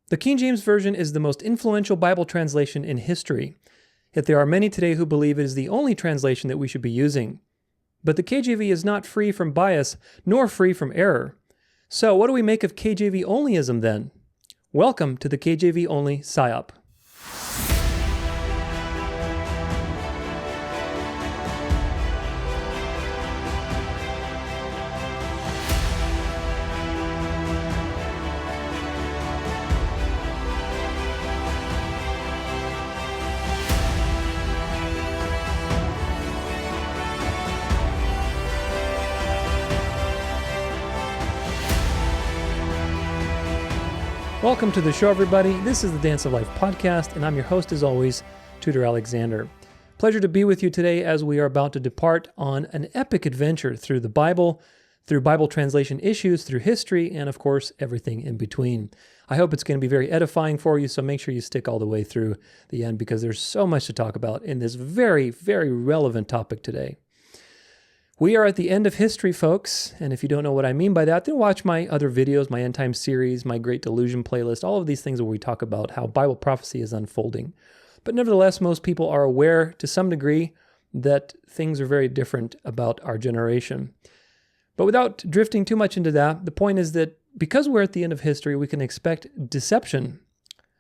The King James Version is the most influential Bible translation in history, yet there are many today who believe it is the only translation that we should be using. But the KJV is not free from bias, nor free from error. So what do we make of KJV Onlyism then? Welcome to the KJV Only Psyop. Welcome to the show, everybody. This is the Dance of Life podcast, and I'm your host, as always, Tutor Alexander. Pleasure to be with you today as we are about to depart on an epic adventure through the Bible, through Bible translation issues, through history, and of course, everything in between. I hope it's going to be very edifying for you, so make sure you stick all the way through the end because there's so much to talk about in this very, very relevant topic today. We are at the end of history, folks, and if you don't know what I mean by that, then watch my other videos, my End Time series, my Great Delusion playlist, all of these things where we talk about how Bible prophecy is unfolding. But nevertheless, most people are aware to some degree that things are very different about our generation. But without drifting too much into that, the point is that because we're at the end of history, we can expect deception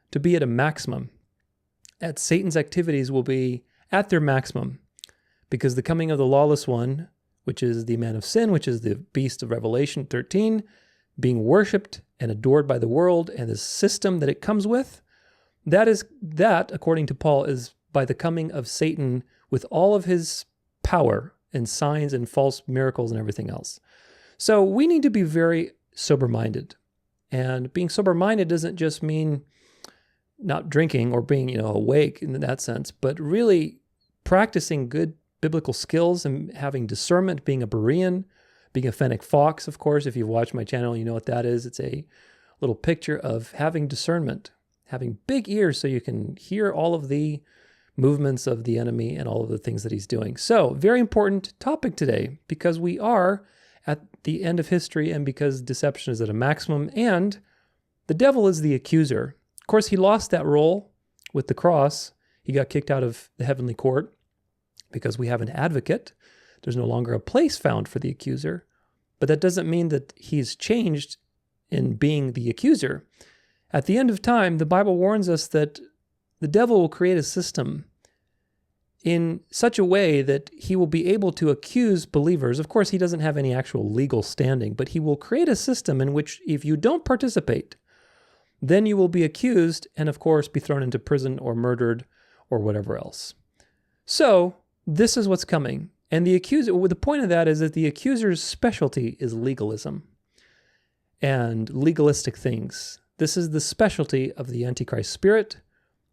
to be at a maximum. Satan's activities will be at their maximum because the coming of the lawless one, which is the man of sin, which is the beast of Revelation 13, being worshipped and adored by the world and the system that it comes with, that, according to Paul, is by the coming of Satan with all of his power and signs and false miracles and everything else. So we need to be very sober-minded. And being sober-minded doesn't just mean not drinking or being, awake in that sense, but really practicing good biblical skills and having discernment, being a Berean, being a Fennec fox, of course. If you've watched my channel, you know what that is. It's a little picture of having discernment, having big ears so you can hear all of the movements of the enemy and all of the things that he's doing. So, very important topic today because we are at the end of history and because deception is at a maximum and the devil is the accuser. Of course, he lost that role with the cross. He got kicked out of the heavenly court. Because we have an advocate, there's no longer a place found for the accuser. But that doesn't mean that he's changed in being the accuser. At the end of time, the Bible warns us that the devil will create a system in such a way that he will be able to accuse believers. Of course, he doesn't have any actual legal standing, but he will create a system in which if you don't participate, then you will be accused and, of course, be thrown into prison or murdered or whatever else. So, this is what's coming. And the point of that is that the accuser's specialty is legalism and legalistic things. This is the specialty of the Antichrist spirit,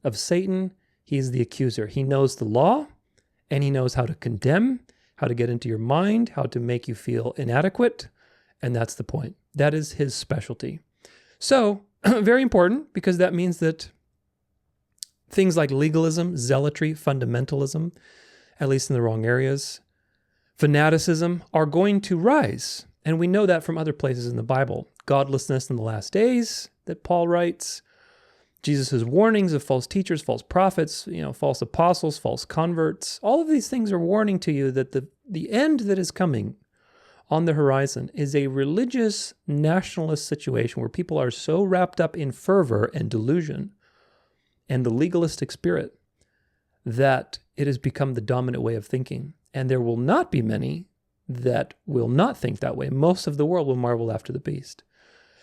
of Satan. He's the accuser. He knows the law, and he knows how to condemn, how to get into your mind, how to make you feel inadequate, and that's the point. That is his specialty. So, very important, because that means that things like legalism, zealotry, fundamentalism, at least in the wrong areas, fanaticism are going to rise. And we know that from other places in the Bible. Godlessness in the last days that Paul writes, Jesus' warnings of false teachers, false prophets, false apostles, false converts. All of these things are warning to you that the end that is coming on the horizon is a religious nationalist situation where people are so wrapped up in fervor and delusion and the legalistic spirit that it has become the dominant way of thinking. And there will not be many that will not think that way. Most of the world will marvel after the beast.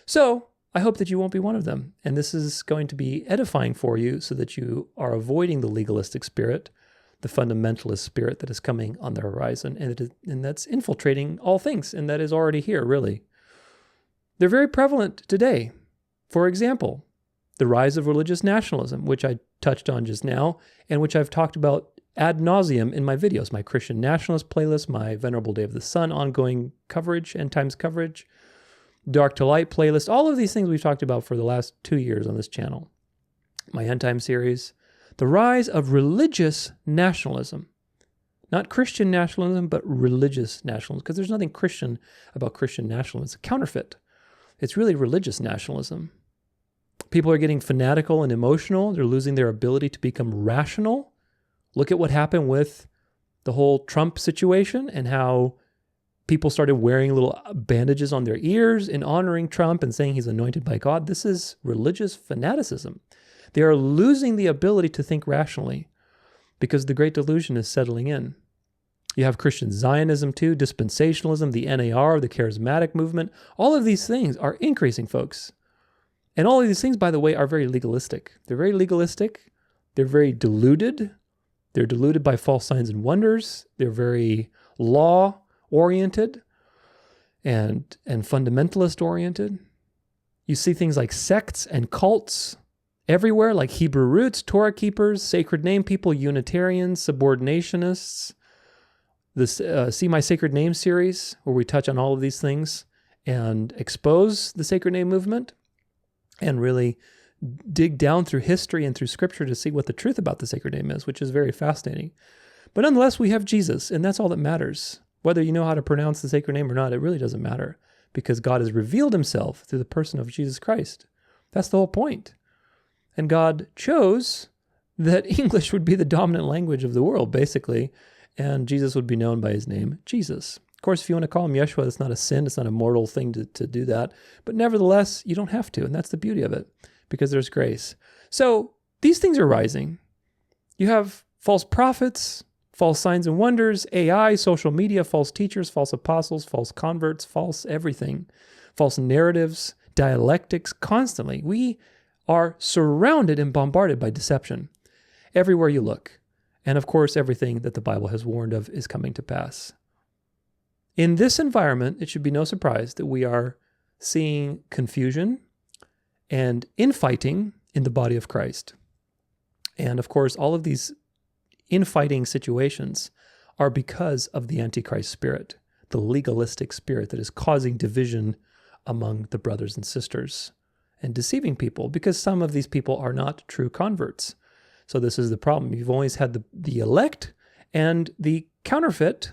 So I hope that you won't be one of them. And this is going to be edifying for you so that you are avoiding the legalistic spirit, the fundamentalist spirit that is coming on the horizon and that's infiltrating all things. And that is already here, really. They're very prevalent today. For example, the rise of religious nationalism, which I touched on just now, and which I've talked about ad nauseum in my videos, my Christian nationalist playlist, my Venerable Day of the Sun ongoing coverage, End Times coverage, Dark to Light playlist, all of these things we've talked about for the last 2 years on this channel. My End Time series, the rise of religious nationalism. Not Christian nationalism, but religious nationalism, because there's nothing Christian about Christian nationalism. It's a counterfeit. It's really religious nationalism. People are getting fanatical and emotional. They're losing their ability to become rational. Look at what happened with the whole Trump situation and how people started wearing little bandages on their ears in honoring Trump and saying he's anointed by God. This is religious fanaticism. They are losing the ability to think rationally because the great delusion is settling in. You have Christian Zionism too, dispensationalism, the NAR, the charismatic movement. All of these things are increasing, folks. And all of these things, by the way, are very legalistic. They're very legalistic. They're very deluded. They're deluded by false signs and wonders. They're very law-oriented and fundamentalist-oriented. You see things like sects and cults everywhere, like Hebrew roots, Torah keepers, sacred name people, Unitarians, subordinationists. This See My Sacred Name series, where we touch on all of these things and expose the sacred name movement and really dig down through history and through scripture to see what the truth about the sacred name is, which is very fascinating. But nonetheless, we have Jesus, and that's all that matters. Whether you know how to pronounce the sacred name or not, it really doesn't matter, because God has revealed himself through the person of Jesus Christ. That's the whole point. And God chose that English would be the dominant language of the world, basically, and Jesus would be known by his name, Jesus. Of course, if you want to call him Yeshua, that's not a sin. It's not a mortal thing to do that. But nevertheless, you don't have to, and that's the beauty of it, because there's grace. So these things are rising. You have false prophets, false signs and wonders, AI, social media, false teachers, false apostles, false converts, false everything, false narratives, dialectics, constantly. We are surrounded and bombarded by deception everywhere you look. And of course, everything that the Bible has warned of is coming to pass. In this environment, it should be no surprise that we are seeing confusion and infighting in the body of Christ. And of course, all of these infighting situations are because of the Antichrist spirit, the legalistic spirit that is causing division among the brothers and sisters and deceiving people, because some of these people are not true converts. So this is the problem. You've always had the elect and the counterfeit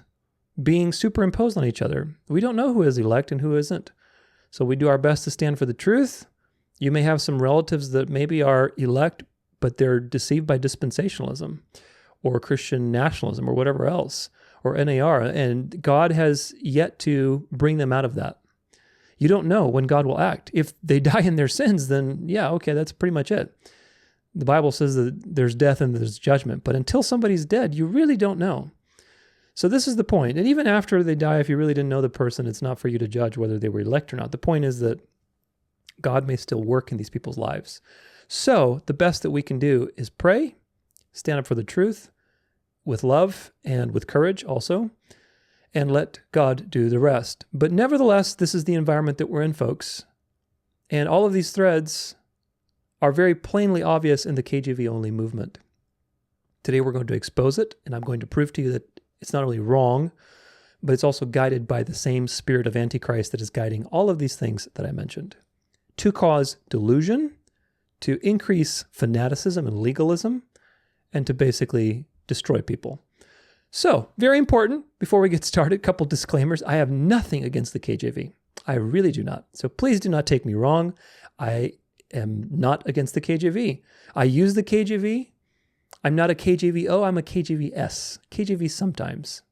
being superimposed on each other. We don't know who is elect and who isn't. So we do our best to stand for the truth. You may have some relatives that maybe are elect, but they're deceived by dispensationalism or Christian nationalism or whatever else, or NAR, and God has yet to bring them out of that. You don't know when God will act. If they die in their sins, then yeah, okay, that's pretty much it. The Bible says that there's death and there's judgment, but until somebody's dead, you really don't know. So this is the point. And even after they die, if you really didn't know the person, it's not for you to judge whether they were elect or not. The point is that God may still work in these people's lives. So the best that we can do is pray, stand up for the truth with love and with courage also, and let God do the rest. But nevertheless, this is the environment that we're in, folks. And all of these threads are very plainly obvious in the KJV Only movement. Today we're going to expose it, and I'm going to prove to you that it's not only wrong, but it's also guided by the same spirit of Antichrist that is guiding all of these things that I mentioned, to cause delusion, to increase fanaticism and legalism, and to basically destroy people. So, very important, before we get started, a couple disclaimers. I have nothing against the KJV. I really do not. So please do not take me wrong. I am not against the KJV. I use the KJV. I'm not a KJVO, I'm a KJVS. KJV sometimes.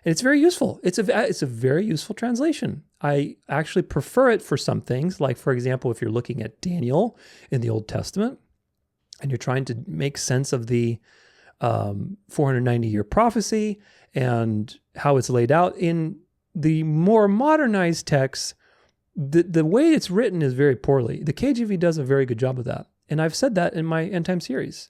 And it's very useful. It's a very useful translation. I actually prefer it for some things, like, for example, if you're looking at Daniel in the Old Testament, and you're trying to make sense of the 490-year prophecy and how it's laid out. In the more modernized texts, the way it's written is very poorly. The KJV does a very good job of that. And I've said that in my End Time series.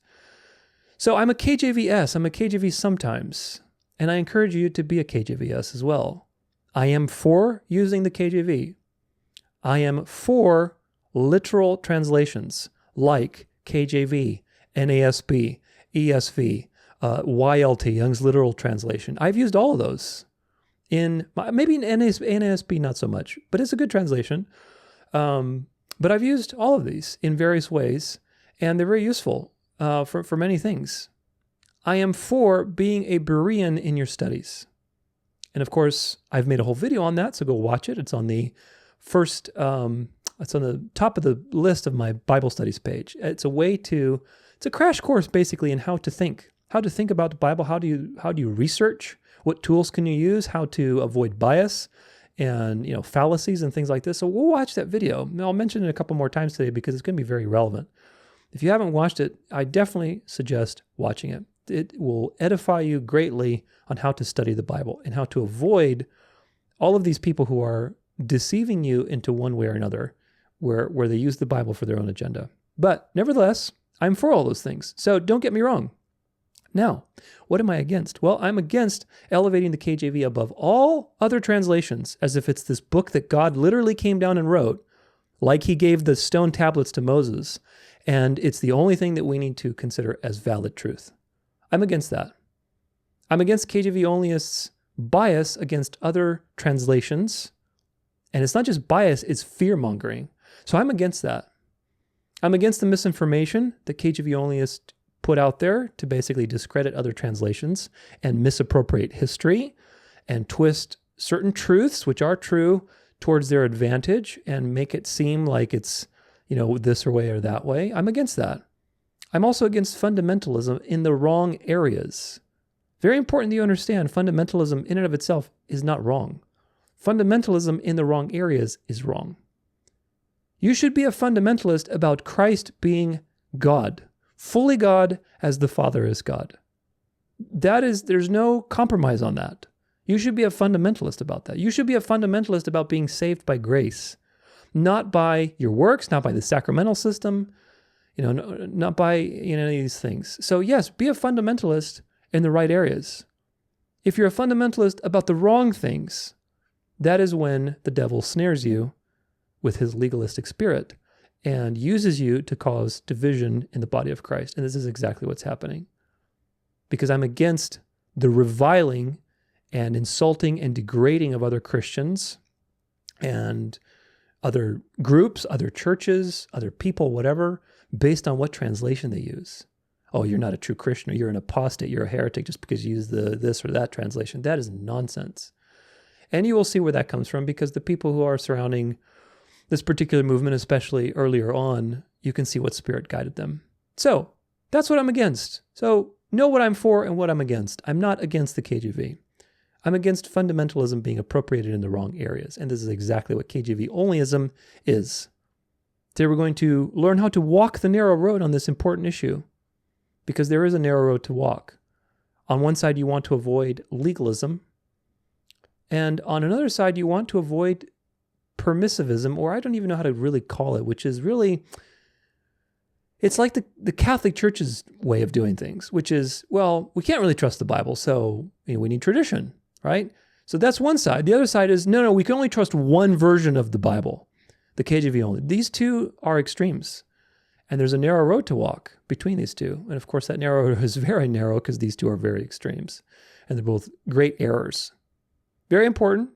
So I'm a KJVS, I'm a KJV sometimes, and I encourage you to be a KJVS as well. I am for using the KJV. I am for literal translations like KJV, NASB, ESV, YLT, Young's Literal Translation. I've used all of those. Maybe in NASB not so much, but it's a good translation. But I've used all of these in various ways, and they're very useful for many things. I am for being a Berean in your studies. And of course, I've made a whole video on that, so go watch it. It's on the first It's on the top of the list of my Bible studies page. It's a crash course basically in how to think about the Bible. How do you research? What tools can you use? How to avoid bias and fallacies and things like this. So we'll watch that video. I'll mention it a couple more times today because it's going to be very relevant. If you haven't watched it, I definitely suggest watching it. It will edify you greatly on how to study the Bible and how to avoid all of these people who are deceiving you into one way or another, where they use the Bible for their own agenda. But nevertheless, I'm for all those things. So don't get me wrong. Now, what am I against? Well, I'm against elevating the KJV above all other translations as if it's this book that God literally came down and wrote, like he gave the stone tablets to Moses, and it's the only thing that we need to consider as valid truth. I'm against that. I'm against KJV Onlyists' bias against other translations. And it's not just bias, it's fear-mongering. So I'm against that. I'm against the misinformation that KJV Onlyists put out there to basically discredit other translations and misappropriate history and twist certain truths, which are true, towards their advantage and make it seem like it's, this or way or that way. I'm against that. I'm also against fundamentalism in the wrong areas. Very important that you understand fundamentalism in and of itself is not wrong. Fundamentalism in the wrong areas is wrong. You should be a fundamentalist about Christ being God, fully God as the Father is God. There's no compromise on that. You should be a fundamentalist about that. You should be a fundamentalist about being saved by grace, not by your works, not by the sacramental system, not by any of these things. So yes, be a fundamentalist in the right areas. If you're a fundamentalist about the wrong things, that is when the devil snares you with his legalistic spirit and uses you to cause division in the body of Christ. And this is exactly what's happening. Because I'm against the reviling and insulting and degrading of other Christians and other groups, other churches, other people, whatever, based on what translation they use. Oh, you're not a true Christian, or you're an apostate, you're a heretic just because you use this or that translation. That is nonsense. And you will see where that comes from, because the people who are surrounding this particular movement, especially earlier on, you can see what spirit guided them. So that's what I'm against. So know what I'm for and what I'm against. I'm not against the KJV. I'm against fundamentalism being appropriated in the wrong areas. And this is exactly what KJV Onlyism is. Today we're going to learn how to walk the narrow road on this important issue, because there is a narrow road to walk. On one side, you want to avoid legalism. And on another side, you want to avoid permissivism, or I don't even know how to really call it, which is really, it's like the Catholic Church's way of doing things, which is, well, we can't really trust the Bible, so we need tradition, right? So that's one side. The other side is, no, we can only trust one version of the Bible, the KJV only. These two are extremes, and there's a narrow road to walk between these two. And of course, that narrow road is very narrow because these two are very extremes, and they're both great errors. Very important.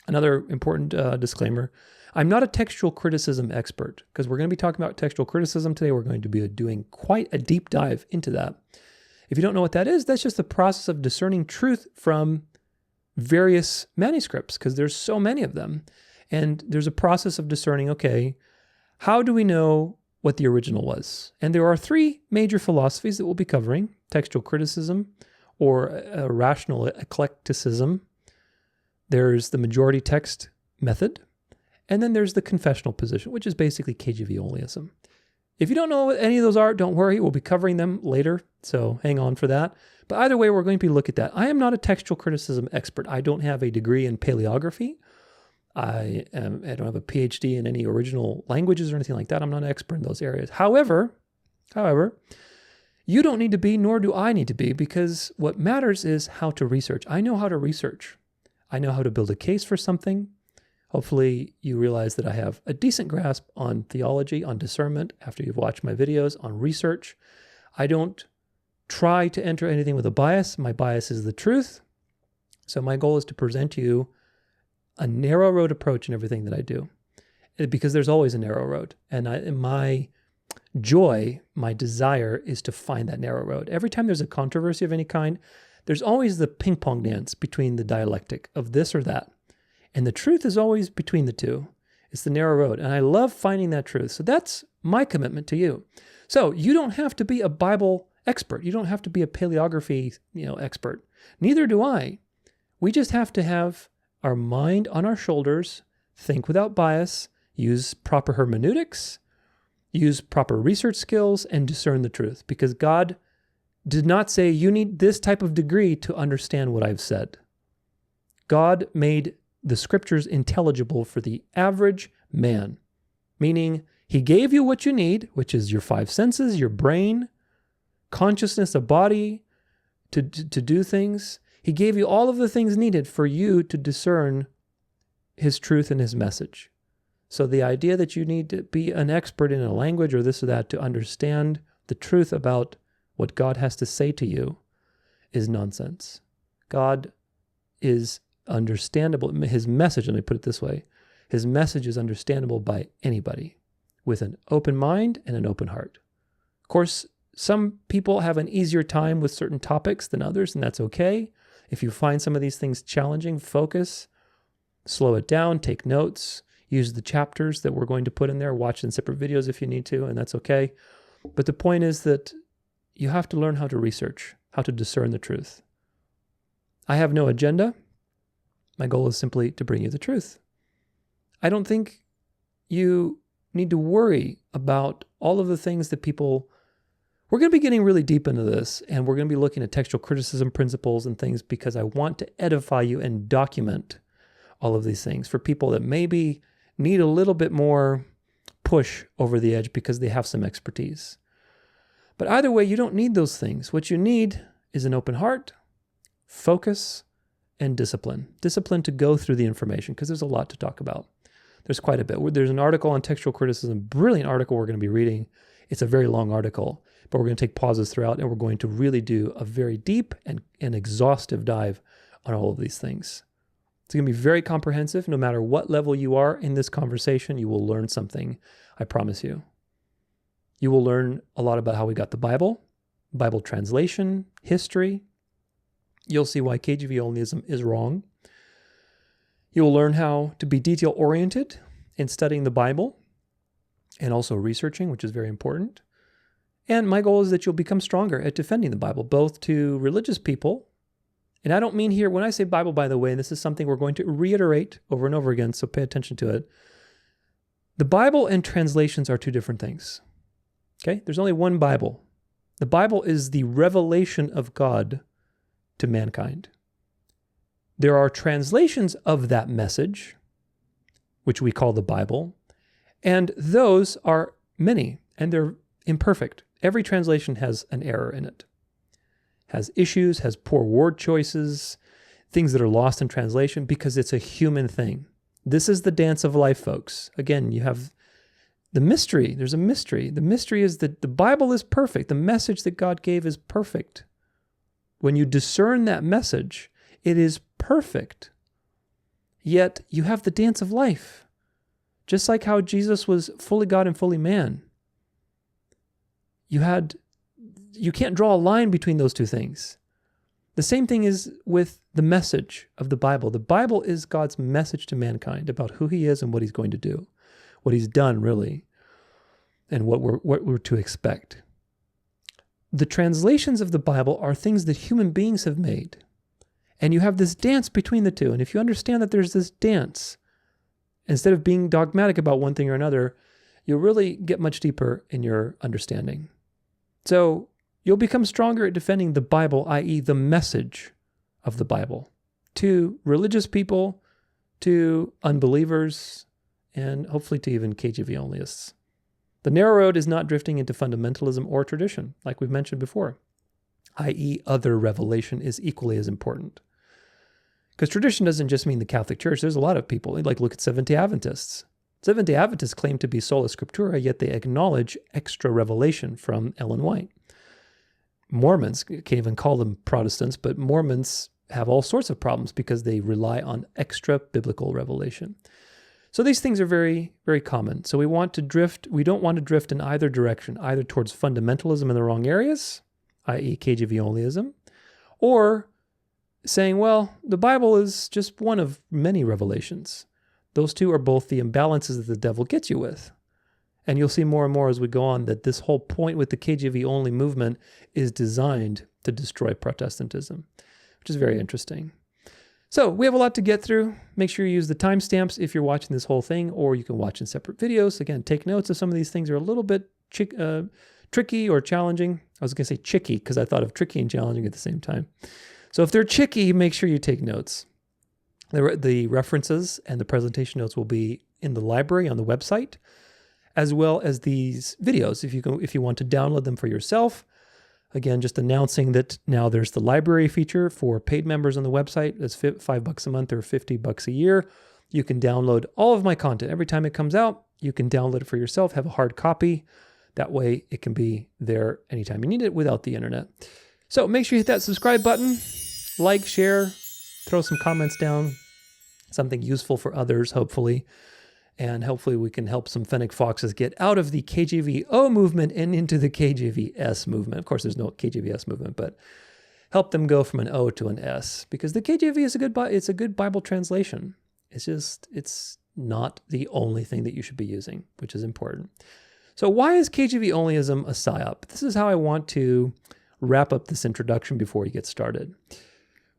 Another important disclaimer. I'm not a textual criticism expert, because we're going to be talking about textual criticism today. We're going to be doing quite a deep dive into that. If you don't know what that is, that's just the process of discerning truth from various manuscripts, because there's so many of them. And there's a process of discerning, okay, how do we know what the original was? And there are three major philosophies that we'll be covering: textual criticism, or rational eclecticism. There's the majority text method, and then there's the confessional position, which is basically KJV Onlyism. If you don't know what any of those are, don't worry. We'll be covering them later, so hang on for that. But either way, we're going to be looking at that. I am not a textual criticism expert. I don't have a degree in paleography. I don't have a PhD in any original languages or anything like that. I'm not an expert in those areas. However, you don't need to be, nor do I need to be, because what matters is how to research. I know how to research. I know how to build a case for something. Hopefully you realize that I have a decent grasp on theology, on discernment, after you've watched my videos, on research. I don't try to enter anything with a bias. My bias is the truth. So my goal is to present you a narrow road approach in everything that I do, because there's always a narrow road. And my joy, my desire is to find that narrow road. Every time there's a controversy of any kind, there's always the ping pong dance between the dialectic of this or that. And the truth is always between the two. It's the narrow road. And I love finding that truth. So that's my commitment to you. So you don't have to be a Bible expert. You don't have to be a paleography, expert. Neither do I. We just have to have our mind on our shoulders, think without bias, use proper hermeneutics, use proper research skills, and discern the truth. Because God did not say you need this type of degree to understand what I've said. God made the scriptures intelligible for the average man, meaning he gave you what you need, which is your 5 senses, your brain, consciousness, a body to do things. He gave you all of the things needed for you to discern his truth and his message. So the idea that you need to be an expert in a language or this or that to understand the truth about what God has to say to you is nonsense. God is understandable. His message, let me put it this way, his message is understandable by anybody with an open mind and an open heart. Of course, some people have an easier time with certain topics than others, and that's okay. If you find some of these things challenging, focus, slow it down, take notes, use the chapters that we're going to put in there, watch in separate videos if you need to, and that's okay. But the point is that you have to learn how to research, how to discern the truth. I have no agenda. My goal is simply to bring you the truth. I don't think you need to worry about all of the things that people... We're going to be getting really deep into this, and we're going to be looking at textual criticism principles and things because I want to edify you and document all of these things for people that maybe need a little bit more push over the edge because they have some expertise. But either way, you don't need those things. What you need is an open heart, focus, and discipline. Discipline to go through the information because there's a lot to talk about. There's quite a bit. There's an article on textual criticism, brilliant article we're going to be reading. It's a very long article, but we're going to take pauses throughout and we're going to really do a very deep and exhaustive dive on all of these things. It's going to be very comprehensive. No matter what level you are in this conversation, you will learn something, I promise you. You will learn a lot about how we got the Bible translation, history. You'll see why KJV Onlyism is wrong. You will learn how to be detail-oriented in studying the Bible and also researching, which is very important. And my goal is that you'll become stronger at defending the Bible, both to religious people. And I don't mean here, when I say Bible, by the way, and this is something we're going to reiterate over and over again, so pay attention to it. The Bible and translations are two different things. Okay? There's only one Bible. The Bible is the revelation of God to mankind. There are translations of that message, which we call the Bible, and those are many, and they're imperfect. Every translation has an error in it, has issues, has poor word choices, things that are lost in translation because it's a human thing. This is the dance of life, folks. Again, you have the mystery. There's a mystery. The mystery is that the Bible is perfect. The message that God gave is perfect. When you discern that message, it is perfect. Yet you have the dance of life. Just like how Jesus was fully God and fully man. You can't draw a line between those two things. The same thing is with the message of the Bible. The Bible is God's message to mankind about who he is and what he's going to do, what he's done really, and what we're to expect. The translations of the Bible are things that human beings have made. And you have this dance between the two. And if you understand that there's this dance, instead of being dogmatic about one thing or another, you'll really get much deeper in your understanding. So you'll become stronger at defending the Bible, i.e. the message of the Bible, to religious people, to unbelievers, and hopefully to even KJV Onlyists. The narrow road is not drifting into fundamentalism or tradition, like we've mentioned before, i.e. other revelation is equally as important. Because tradition doesn't just mean the Catholic Church. There's a lot of people, like look at Seventh-day Adventists. Seventh-day Adventists claim to be sola scriptura, yet they acknowledge extra revelation from Ellen White. Mormons, can't even call them Protestants, but Mormons have all sorts of problems because they rely on extra biblical revelation. So these things are very, very common. So we don't want to drift in either direction, either towards fundamentalism in the wrong areas, i.e. KJV Onlyism, or saying, well, the Bible is just one of many revelations. Those two are both the imbalances that the devil gets you with. And you'll see more and more as we go on that this whole point with the KJV only movement is designed to destroy Protestantism, which is very interesting. So we have a lot to get through. Make sure you use the timestamps if you're watching this whole thing, or you can watch in separate videos. Again, take notes if some of these things are a little bit tricky or challenging. I was going to say chicky because I thought of tricky and challenging at the same time. So if they're chicky, make sure you take notes. The references and the presentation notes will be in the library on the website, as well as these videos if you want to download them for yourself. Again, just announcing that now there's the library feature for paid members on the website. That's $5 a month or $50 a year. You can download all of my content. Every time it comes out, you can download it for yourself, have a hard copy. That way it can be there anytime you need it without the internet. So make sure you hit that subscribe button, like, share, throw some comments down, something useful for others, hopefully. And hopefully we can help some Fennec foxes get out of the KJVO movement and into the KJVS movement. Of course, there's no KJVS movement, but help them go from an O to an S, because the KJV is a good Bible translation. It's not the only thing that you should be using, which is important. So why is KJV Onlyism a Psyop? This is how I want to wrap up this introduction before we get started.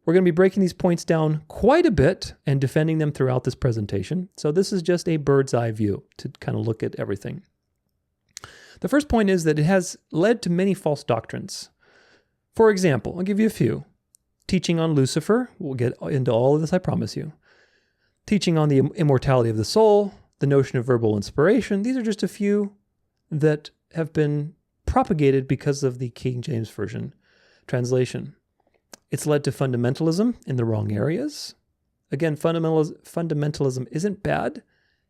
We're going to be breaking these points down quite a bit and defending them throughout this presentation. So this is just a bird's eye view to kind of look at everything. The first point is that it has led to many false doctrines. For example, I'll give you a few. Teaching on Lucifer. We'll get into all of this, I promise you. Teaching on the immortality of the soul, the notion of verbal inspiration. These are just a few that have been propagated because of the King James Version translation. It's led to fundamentalism in the wrong areas. Again, fundamentalism isn't bad.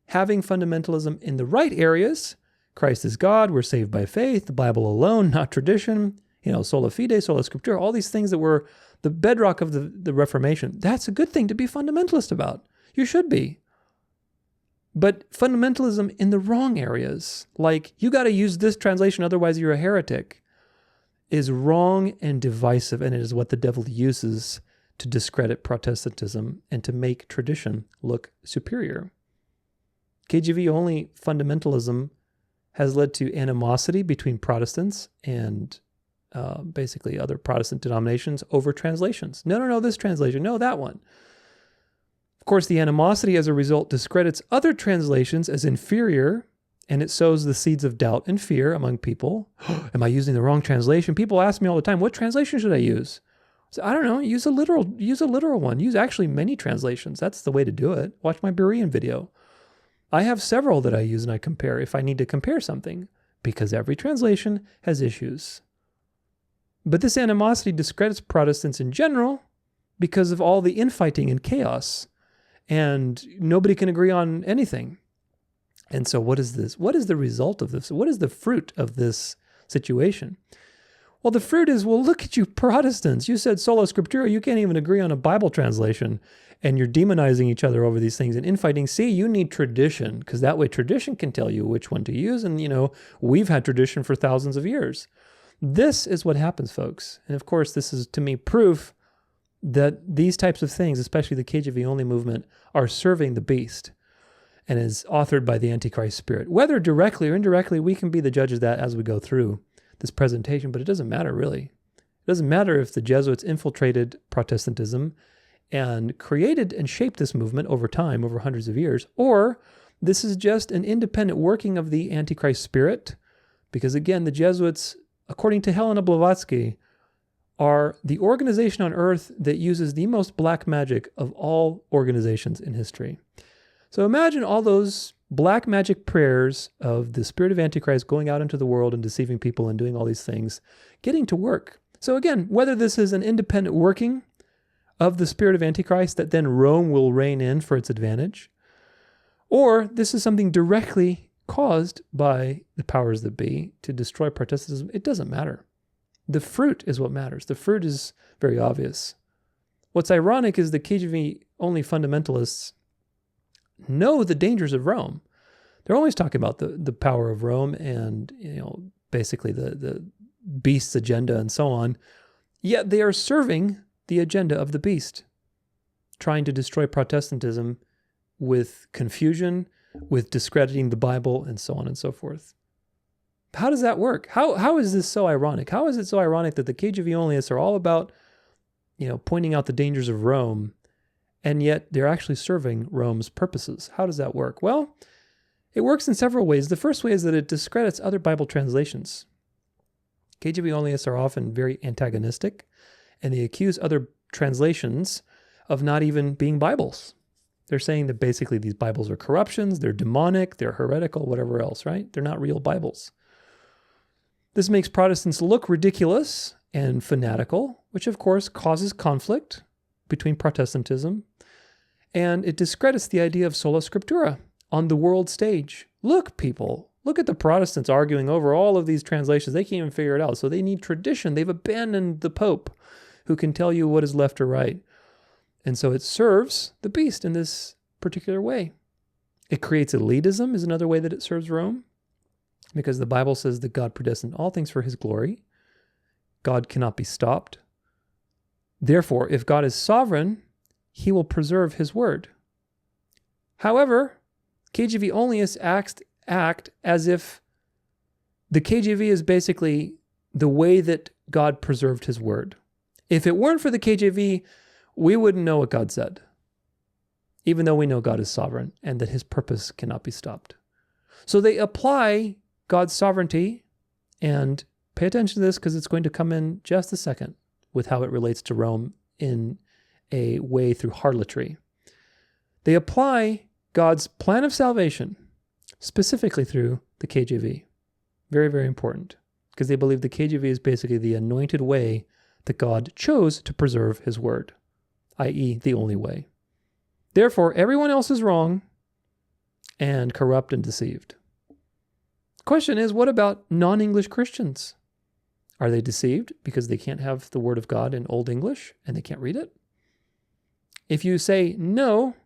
Having fundamentalism in the right areas, Christ is God, we're saved by faith, the Bible alone, not tradition, sola fide, sola scriptura, all these things that were the bedrock of the Reformation. That's a good thing to be fundamentalist about. You should be. But fundamentalism in the wrong areas, like you got to use this translation, otherwise you're a heretic, is wrong and divisive, and it is what the devil uses to discredit Protestantism and to make tradition look superior. KJV only fundamentalism has led to animosity between Protestants and basically other Protestant denominations over translations. No, this translation. No, that one. Of course, the animosity as a result discredits other translations as inferior, and it sows the seeds of doubt and fear among people. Am I using the wrong translation? People ask me all the time, what translation should I use? So I don't know, use a literal one. Use actually many translations. That's the way to do it. Watch my Berean video. I have several that I use and I compare if I need to compare something, because every translation has issues. But this animosity discredits Protestants in general because of all the infighting and chaos, and nobody can agree on anything. And so what is this? What is the result of this? What is the fruit of this situation? Well, the fruit is, look at you Protestants. You said sola scriptura. You can't even agree on a Bible translation, and you're demonizing each other over these things and infighting. See, you need tradition, because that way tradition can tell you which one to use. And, we've had tradition for thousands of years. This is what happens, folks. And of course, this is, to me, proof that these types of things, especially the KJV only movement, are serving the beast and is authored by the Antichrist spirit. Whether directly or indirectly, we can be the judges of that as we go through this presentation, but it doesn't matter really. It doesn't matter if the Jesuits infiltrated Protestantism and created and shaped this movement over time, over hundreds of years, or this is just an independent working of the Antichrist spirit, because again, the Jesuits, according to Helena Blavatsky, are the organization on earth that uses the most black magic of all organizations in history. So imagine all those black magic prayers of the spirit of Antichrist going out into the world and deceiving people and doing all these things, getting to work. So again, whether this is an independent working of the spirit of Antichrist that then Rome will rein in for its advantage, or this is something directly caused by the powers that be to destroy Protestantism, it doesn't matter. The fruit is what matters. The fruit is very obvious. What's ironic is the KJV only fundamentalists know the dangers of Rome. They're always talking about the power of Rome and basically the beast's agenda and so on. Yet they are serving the agenda of the beast, trying to destroy Protestantism with confusion, with discrediting the Bible, and so on and so forth. How does that work? How is this so ironic? How is it so ironic that the KJV Onlyists are all about, pointing out the dangers of Rome, and yet they're actually serving Rome's purposes? How does that work? Well, it works in several ways. The first way is that it discredits other Bible translations. KJV Onlyists are often very antagonistic, and they accuse other translations of not even being Bibles. They're saying that basically these Bibles are corruptions, they're demonic, they're heretical, whatever else, right? They're not real Bibles. This makes Protestants look ridiculous and fanatical, which of course causes conflict between Protestantism, and it discredits the idea of sola scriptura on the world stage. Look, people, look at the Protestants arguing over all of these translations. They can't even figure it out, so they need tradition. They've abandoned the Pope, who can tell you what is left or right. And so it serves the beast in this particular way. It creates elitism is another way that it serves Rome, because the Bible says that God predestined all things for his glory. God cannot be stopped. Therefore, if God is sovereign, he will preserve his word. However, KJV Onlyists act as if the KJV is basically the way that God preserved his word. If it weren't for the KJV, we wouldn't know what God said, even though we know God is sovereign and that his purpose cannot be stopped. So they apply God's sovereignty, and pay attention to this because it's going to come in just a second with how it relates to Rome in a way through harlotry. They apply God's plan of salvation specifically through the KJV. Very, very important, because they believe the KJV is basically the anointed way that God chose to preserve his word, i.e. the only way. Therefore, everyone else is wrong and corrupt and deceived. The question is, what about non-English Christians? Are they deceived because they can't have the word of God in Old English and they can't read it? If you say no,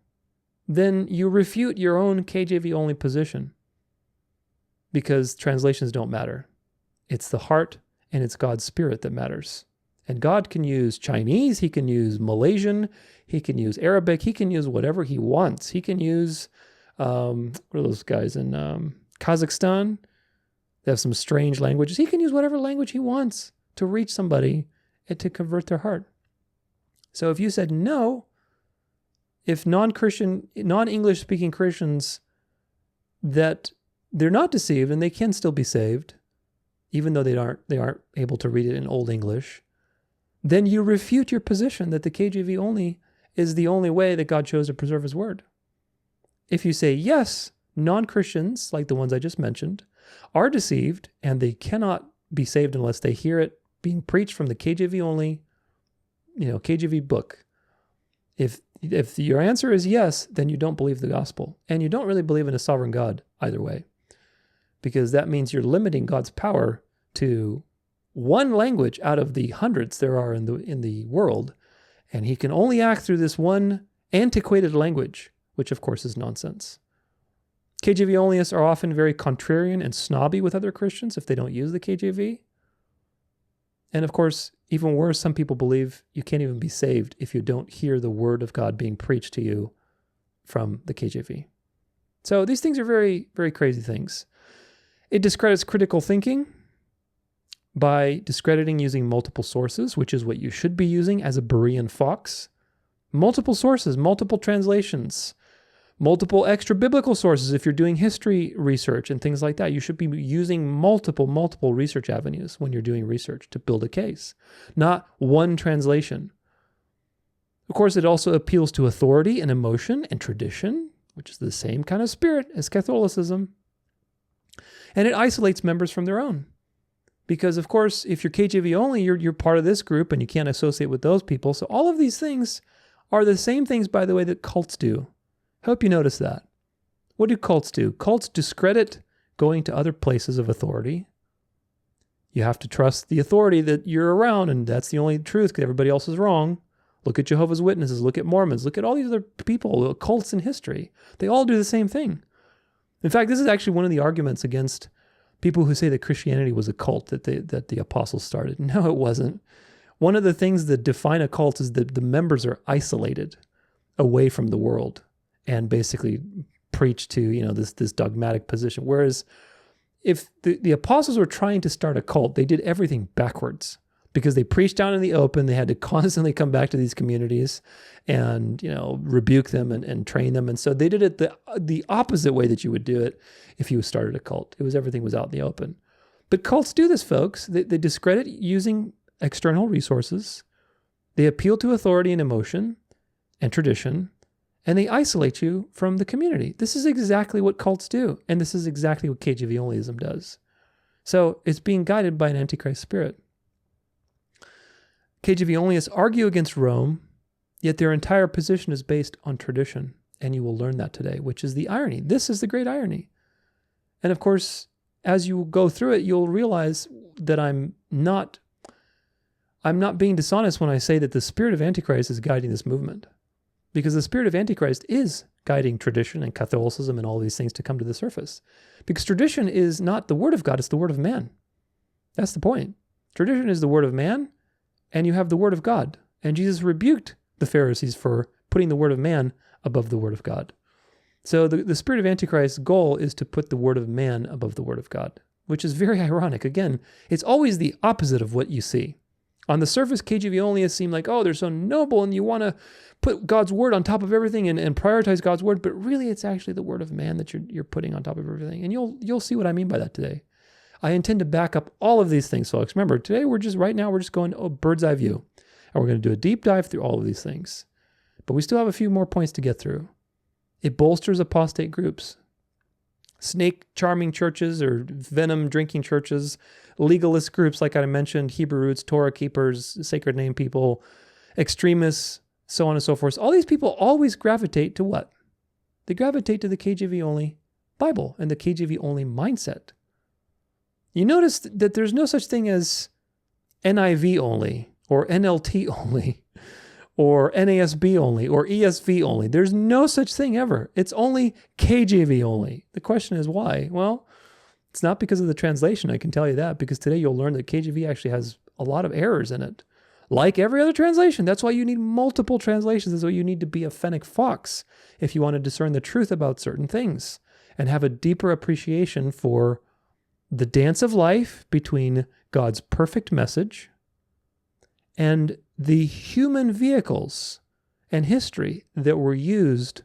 then you refute your own KJV only position, because translations don't matter. It's the heart and it's God's spirit that matters. And God can use Chinese, he can use Malaysian, he can use Arabic, he can use whatever he wants. He can use, what are those guys in Kazakhstan? They have some strange languages. He can use whatever language he wants to reach somebody and to convert their heart. So if you said no, if non-English speaking Christians, that they're not deceived and they can still be saved, even though they aren't able to read it in Old English, then you refute your position that the KJV only is the only way that God chose to preserve his word. If you say yes, non-Christians, like the ones I just mentioned, are deceived and they cannot be saved unless they hear it being preached from the KJV only, KJV book. If your answer is yes, then you don't believe the gospel, and you don't really believe in a sovereign God either way, because that means you're limiting God's power to one language out of the hundreds there are in the world, and he can only act through this one antiquated language, which of course is nonsense. KJV Onlyists are often very contrarian and snobby with other Christians if they don't use the KJV. And of course, even worse, some people believe you can't even be saved if you don't hear the word of God being preached to you from the KJV. So these things are very, very crazy things. It discredits critical thinking by discrediting using multiple sources, which is what you should be using as a Berean fox. Multiple sources, multiple translations, multiple extra biblical sources. If you're doing history research and things like that, you should be using multiple research avenues when you're doing research to build a case, not one translation. Of course, it also appeals to authority and emotion and tradition, which is the same kind of spirit as Catholicism. And it isolates members from their own. Because, of course, if you're KJV only, you're part of this group and you can't associate with those people. So all of these things are the same things, by the way, that cults do. Hope you notice that. What do cults do? Cults discredit going to other places of authority. You have to trust the authority that you're around, and that's the only truth because everybody else is wrong. Look at Jehovah's Witnesses, look at Mormons, look at all these other people, cults in history. They all do the same thing. In fact, this is actually one of the arguments against people who say that Christianity was a cult that the apostles started. No, it wasn't. One of the things that define a cult is that the members are isolated away from the world. and basically preach to, this dogmatic position. Whereas if the apostles were trying to start a cult, they did everything backwards because they preached out in the open. They had to constantly come back to these communities and, rebuke them and train them. And so they did it the opposite way that you would do it if you started a cult. Everything was out in the open. But cults do this, folks. They discredit using external resources. They appeal to authority and emotion and tradition, and they isolate you from the community. This is exactly what cults do, and this is exactly what KJV Onlyism does. So it's being guided by an Antichrist spirit. KJV Onlyists argue against Rome, yet their entire position is based on tradition, and you will learn that today, which is the irony. This is the great irony. And of course, as you go through it, you'll realize that I'm not being dishonest when I say that the spirit of Antichrist is guiding this movement. Because the spirit of Antichrist is guiding tradition and Catholicism and all these things to come to the surface. Because tradition is not the word of God, it's the word of man. That's the point. Tradition is the word of man, and you have the word of God. And Jesus rebuked the Pharisees for putting the word of man above the word of God. So the spirit of Antichrist's goal is to put the word of man above the word of God, which is very ironic. Again, it's always the opposite of what you see. On the surface, KJV Onlyists seem like, they're so noble and you want to put God's word on top of everything and prioritize God's word, but really it's actually the word of man that you're putting on top of everything. And you'll see what I mean by that today. I intend to back up all of these things, folks. Remember, today we're just going bird's eye view. And we're going to do a deep dive through all of these things. But we still have a few more points to get through. It bolsters apostate groups. Snake charming churches or venom drinking churches, legalist groups like I mentioned, Hebrew roots, Torah keepers, sacred name people, extremists, so on and so forth. All these people always gravitate to what? They gravitate to the KJV only Bible and the KJV only mindset. You notice that there's no such thing as NIV only or NLT only or NASB only, or ESV only. There's no such thing ever. It's only KJV only. The question is why? Well, it's not because of the translation, I can tell you that, because today you'll learn that KJV actually has a lot of errors in it. Like every other translation. That's why you need multiple translations. That's why you need to be a Fennec fox if you want to discern the truth about certain things and have a deeper appreciation for the dance of life between God's perfect message and the human vehicles and history that were used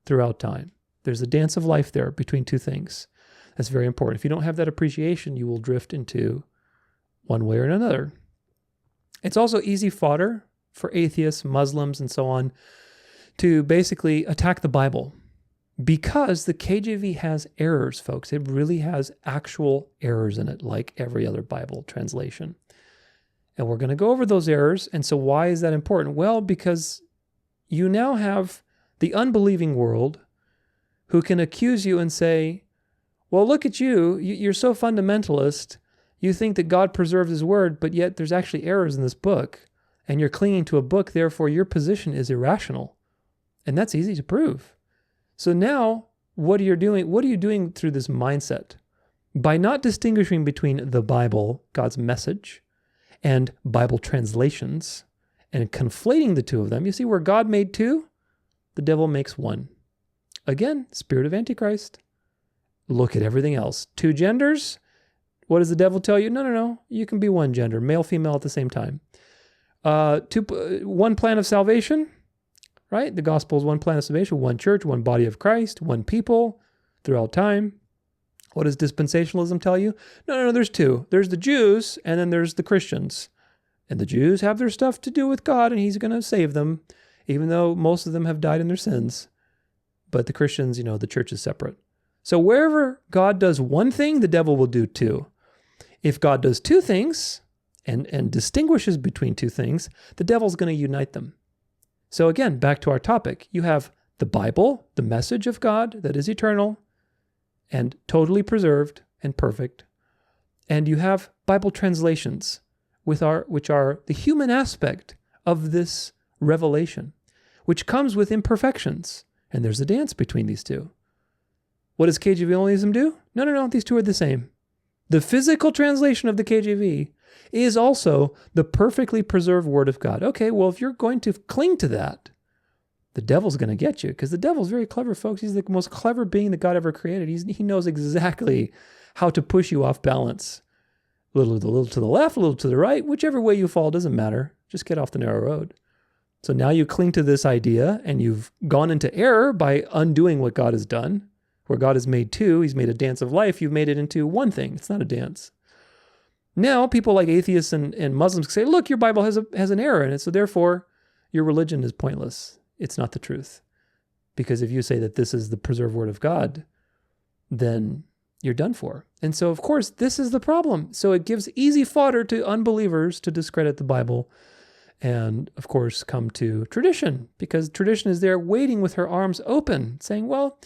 throughout time. There's a dance of life there between two things. That's very important. If you don't have that appreciation, you will drift into one way or another. It's also easy fodder for atheists, Muslims, and so on to basically attack the Bible because the KJV has errors, folks. It really has actual errors in it, like every other Bible translation. And we're going to go over those errors. And so why is that important? Well, because you now have the unbelieving world who can accuse you and say, well, look at you. You're so fundamentalist. You think that God preserved his word, but yet there's actually errors in this book. And you're clinging to a book. Therefore, your position is irrational. And that's easy to prove. So now, what are you doing through this mindset? By not distinguishing between the Bible, God's message, and Bible translations, and conflating the two of them. You see, where God made two, the devil makes one. Again, spirit of Antichrist. Look at everything else. Two genders. What does the devil tell you? No. You can be one gender, male, female at the same time. One plan of salvation, right? The gospel is one plan of salvation, one church, one body of Christ, one people throughout time. What does dispensationalism tell you? No, there's two. There's the Jews, and then there's the Christians. And the Jews have their stuff to do with God, and he's going to save them, even though most of them have died in their sins. But the Christians, the church is separate. So wherever God does one thing, the devil will do two. If God does two things and distinguishes between two things, the devil's going to unite them. So again, back to our topic. You have the Bible, the message of God that is eternal, and totally preserved and perfect. And you have Bible translations, which are the human aspect of this revelation, which comes with imperfections. And there's a dance between these two. What does KJV Onlyism do? No, these two are the same. The physical translation of the KJV is also the perfectly preserved Word of God. Okay, well, if you're going to cling to that, the devil's going to get you, because the devil's very clever, folks. He's the most clever being that God ever created. He knows exactly how to push you off balance. A little to the left, a little to the right, whichever way you fall, doesn't matter. Just get off the narrow road. So now you cling to this idea and you've gone into error by undoing what God has done. Where God has made two, he's made a dance of life, you've made it into one thing. It's not a dance. Now people like atheists and Muslims say, look, your Bible has an error in it, so therefore your religion is pointless. It's not the truth. Because if you say that this is the preserved word of God, then you're done for. And so, of course, this is the problem. So it gives easy fodder to unbelievers to discredit the Bible and, of course, come to tradition, because tradition is there waiting with her arms open, saying, well,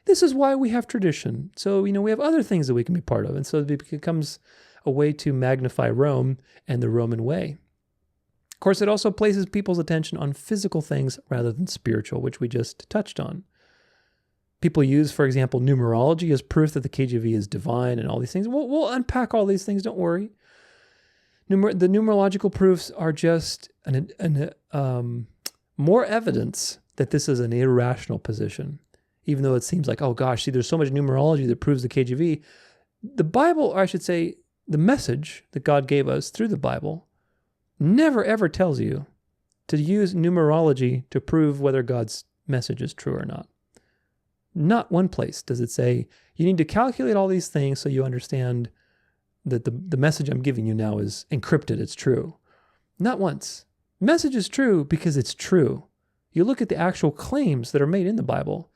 this is why we have tradition. So, we have other things that we can be part of. And so it becomes a way to magnify Rome and the Roman way. Of course, it also places people's attention on physical things rather than spiritual, which we just touched on. People use, for example, numerology as proof that the KJV is divine and all these things. We'll unpack all these things, don't worry. The numerological proofs are just more evidence that this is an irrational position. Even though it seems like, oh gosh, see, there's so much numerology that proves the KJV. The Bible, or I should say, the message that God gave us through the Bible never ever tells you to use numerology to prove whether God's message is true or not. Not one place does it say you need to calculate all these things so you understand that the message I'm giving you now is encrypted, it's true. Not once. Message is true because it's true. You look at the actual claims that are made in the Bible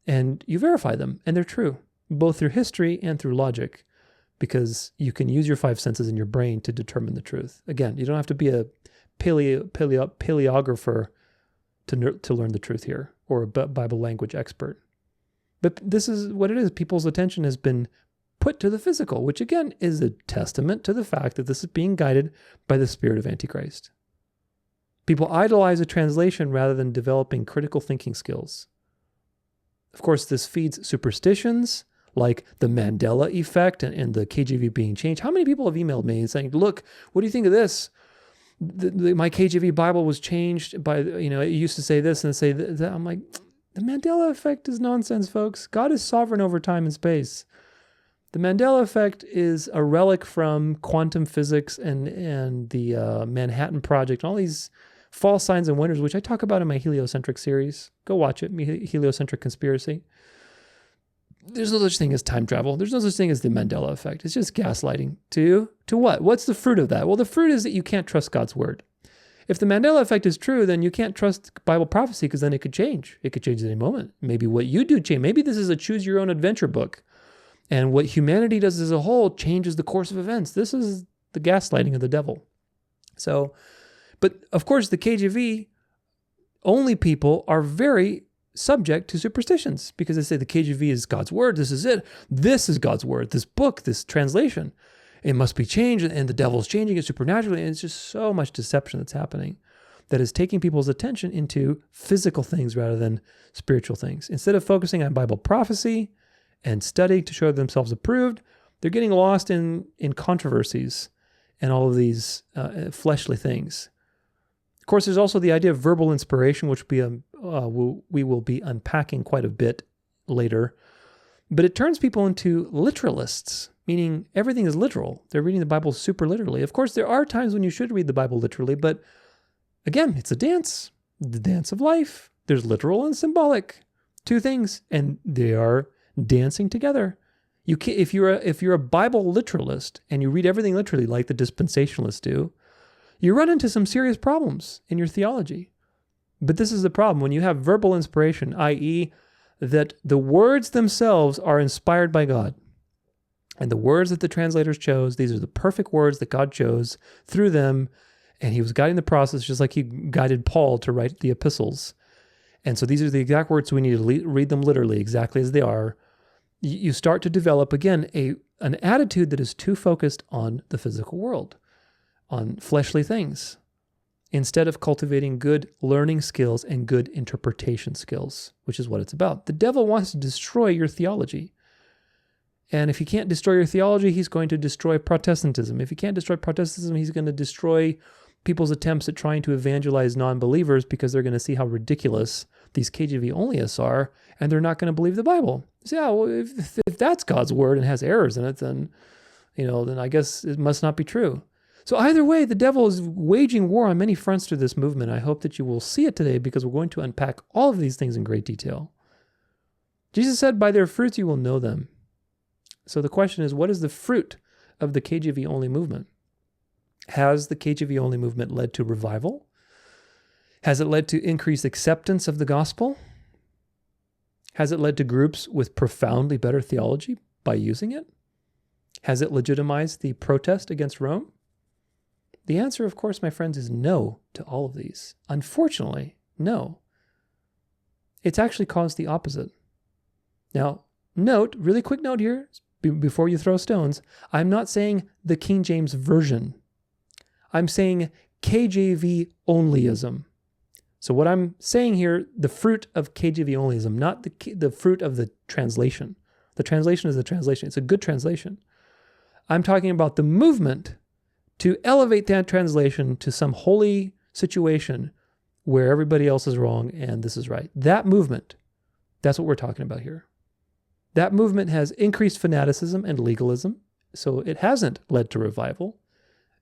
and you verify them, and they're true, both through history and through logic, because you can use your five senses in your brain to determine the truth. Again, you don't have to be a paleographer to learn the truth here, or a Bible language expert. But this is what it is. People's attention has been put to the physical, which again is a testament to the fact that this is being guided by the spirit of Antichrist. People idolize a translation rather than developing critical thinking skills. Of course, this feeds superstitions like the Mandela effect and the KJV being changed. How many people have emailed me and saying, look, what do you think of this? My KJV Bible was changed by, it used to say this and say that. I'm like, the Mandela effect is nonsense, folks. God is sovereign over time and space. The Mandela effect is a relic from quantum physics and the Manhattan Project, and all these false signs and wonders, which I talk about in my heliocentric series. Go watch it, Heliocentric Conspiracy. There's no such thing as time travel. There's no such thing as the Mandela effect. It's just gaslighting. To what? What's the fruit of that? Well, the fruit is that you can't trust God's word. If the Mandela effect is true, then you can't trust Bible prophecy, because then it could change. It could change at any moment. Maybe what you do change. Maybe this is a choose your own adventure book. And what humanity does as a whole changes the course of events. This is the gaslighting of the devil. So, but of course, the KJV only people are very subject to superstitions, because they say the KJV is God's word. This is it. This is God's word. This book, this translation, it must be changed, and the devil's changing it supernaturally. And it's just so much deception that's happening that is taking people's attention into physical things rather than spiritual things. Instead of focusing on Bible prophecy and studying to show themselves approved, they're getting lost in controversies and all of these fleshly things. Of course, there's also the idea of verbal inspiration, which we will be unpacking quite a bit later. But it turns people into literalists, meaning everything is literal. They're reading the Bible super literally. Of course, there are times when you should read the Bible literally, but again, it's a dance, the dance of life. There's literal and symbolic, two things, and they are dancing together. You can't, if you're a Bible literalist and you read everything literally like the dispensationalists do, you run into some serious problems in your theology. But this is the problem. When you have verbal inspiration, i.e., that the words themselves are inspired by God, and the words that the translators chose, these are the perfect words that God chose through them, and he was guiding the process just like he guided Paul to write the epistles. And so these are the exact words, so we need to read them literally exactly as they are. You start to develop, again, an attitude that is too focused on the physical world, on fleshly things, instead of cultivating good learning skills and good interpretation skills, which is what it's about. The devil wants to destroy your theology. And if he can't destroy your theology, he's going to destroy Protestantism. If he can't destroy Protestantism, he's going to destroy people's attempts at trying to evangelize non-believers because they're going to see how ridiculous these KJV Onlyists are, and they're not going to believe the Bible. So, yeah, well, if that's God's word and has errors in it, then I guess it must not be true. So either way, the devil is waging war on many fronts through this movement. I hope that you will see it today, because we're going to unpack all of these things in great detail. Jesus said, by their fruits you will know them. So the question is, what is the fruit of the KJV Only movement? Has the KJV Only movement led to revival? Has it led to increased acceptance of the gospel? Has it led to groups with profoundly better theology by using it? Has it legitimized the protest against Rome? The answer, of course, my friends, is no to all of these. Unfortunately, no. It's actually caused the opposite. Now, really quick note here, before you throw stones, I'm not saying the King James Version. I'm saying KJV Onlyism. So what I'm saying here, the fruit of KJV Onlyism, not the fruit of the translation. The translation is the translation. It's a good translation. I'm talking about the movement to elevate that translation to some holy situation where everybody else is wrong and this is right. That movement, that's what we're talking about here. That movement has increased fanaticism and legalism, so it hasn't led to revival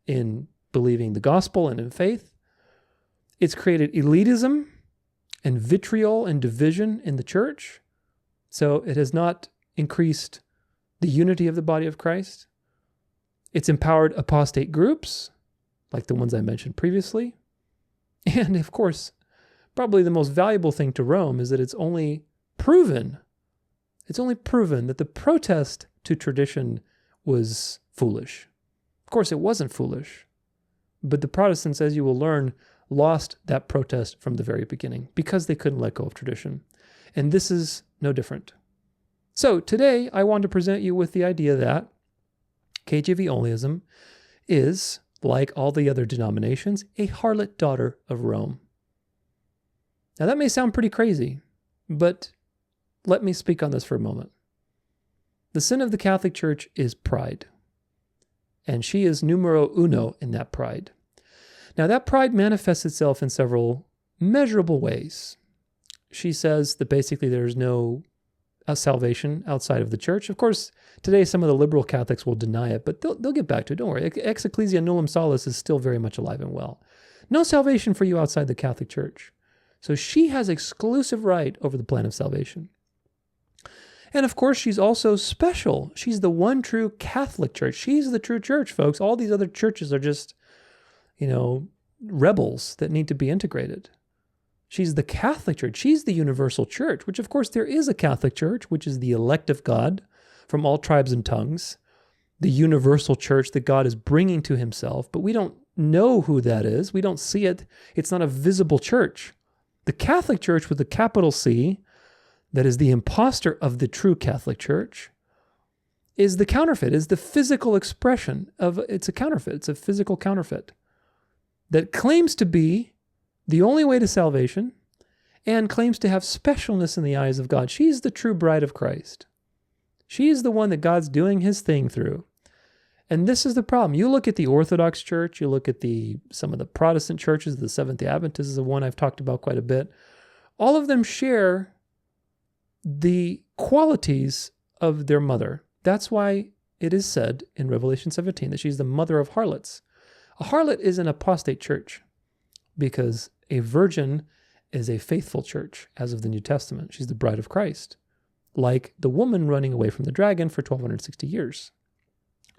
in believing the gospel and in faith. It's created elitism and vitriol and division in the church, so it has not increased the unity of the body of Christ. It's empowered apostate groups, like the ones I mentioned previously. And of course, probably the most valuable thing to Rome is that it's only proven that the protest to tradition was foolish. Of course, it wasn't foolish, but the Protestants, as you will learn, lost that protest from the very beginning because they couldn't let go of tradition. And this is no different. So today, I want to present you with the idea that KJV Onlyism is, like all the other denominations, a harlot daughter of Rome. Now that may sound pretty crazy, but let me speak on this for a moment. The sin of the Catholic Church is pride, and she is numero uno in that pride. Now that pride manifests itself in several measurable ways. She says that basically there's no salvation outside of the church. Of course, today some of the liberal Catholics will deny it, but they'll get back to it. Don't worry. Ex ecclesia nullum salus is still very much alive and well. No salvation for you outside the Catholic Church. So she has exclusive right over the plan of salvation. And of course, she's also special. She's the one true Catholic Church. She's the true church, folks. All these other churches are just, rebels that need to be integrated. She's the Catholic Church. She's the universal church, which of course there is a Catholic Church, which is the elect of God from all tribes and tongues, the universal church that God is bringing to himself, but we don't know who that is. We don't see it. It's not a visible church. The Catholic Church with a capital C, that is the imposter of the true Catholic Church, is the counterfeit, is the physical expression of, it's a counterfeit. It's a physical counterfeit that claims to be the only way to salvation, and claims to have specialness in the eyes of God. She's the true bride of Christ. She is the one that God's doing his thing through. And this is the problem. You look at the Orthodox Church, you look at some of the Protestant churches, the Seventh-day Adventists is the one I've talked about quite a bit. All of them share the qualities of their mother. That's why it is said in Revelation 17 that she's the mother of harlots. A harlot is an apostate church, because a virgin is a faithful church as of the New Testament. She's the bride of Christ, like the woman running away from the dragon for 1260 years.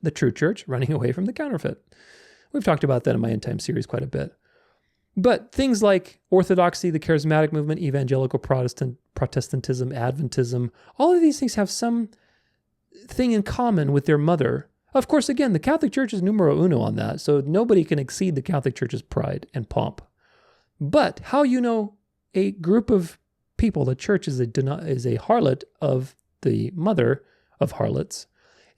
The true church running away from the counterfeit. We've talked about that in my End Time series quite a bit. But things like Orthodoxy, the Charismatic movement, Evangelical Protestantism, Adventism, all of these things have some thing in common with their mother. Of course, again, the Catholic Church is numero uno on that, so nobody can exceed the Catholic Church's pride and pomp. But how you know a group of people, the church is a harlot of the mother of harlots,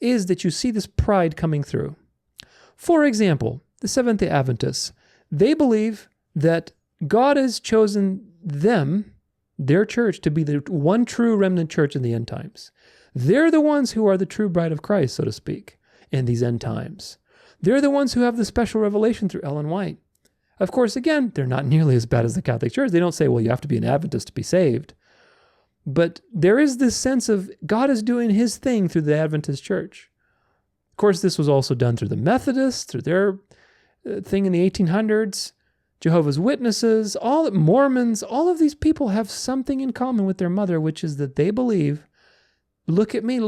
is that you see this pride coming through. For example, the Seventh-day Adventists, they believe that God has chosen them, their church, to be the one true remnant church in the end times. They're the ones who are the true bride of Christ, so to speak, in these end times. They're the ones who have the special revelation through Ellen White. Of course, again, they're not nearly as bad as the Catholic Church. They don't say, well, you have to be an Adventist to be saved. But there is this sense of God is doing his thing through the Adventist Church. Of course, this was also done through the Methodists, through their thing in the 1800s, Jehovah's Witnesses, all Mormons, all of these people have something in common with their mother, which is that they believe, look at me,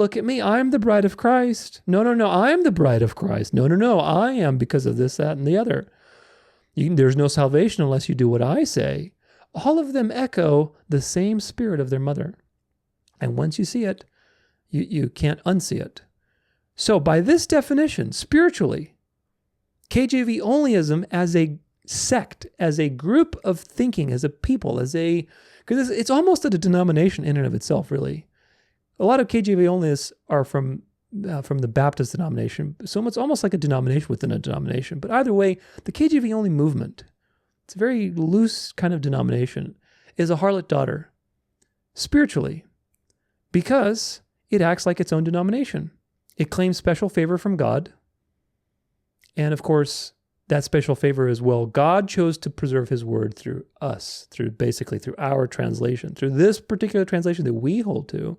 I'm the bride of Christ. No, I am the bride of Christ. No, I am because of this, that, and the other. There's no salvation unless you do what I say. All of them echo the same spirit of their mother. And once you see it, you can't unsee it. So by this definition, spiritually, KJV Onlyism as a sect, as a group of thinking, as a people, because it's almost a denomination in and of itself, really. A lot of KJV Onlyists are from the Baptist denomination, so it's almost like a denomination within a denomination. But either way, the KJV Only movement, it's a very loose kind of denomination, is a harlot daughter, spiritually, because it acts like its own denomination. It claims special favor from God. And of course, that special favor is, well, God chose to preserve his word through us, through our translation, through this particular translation that we hold to.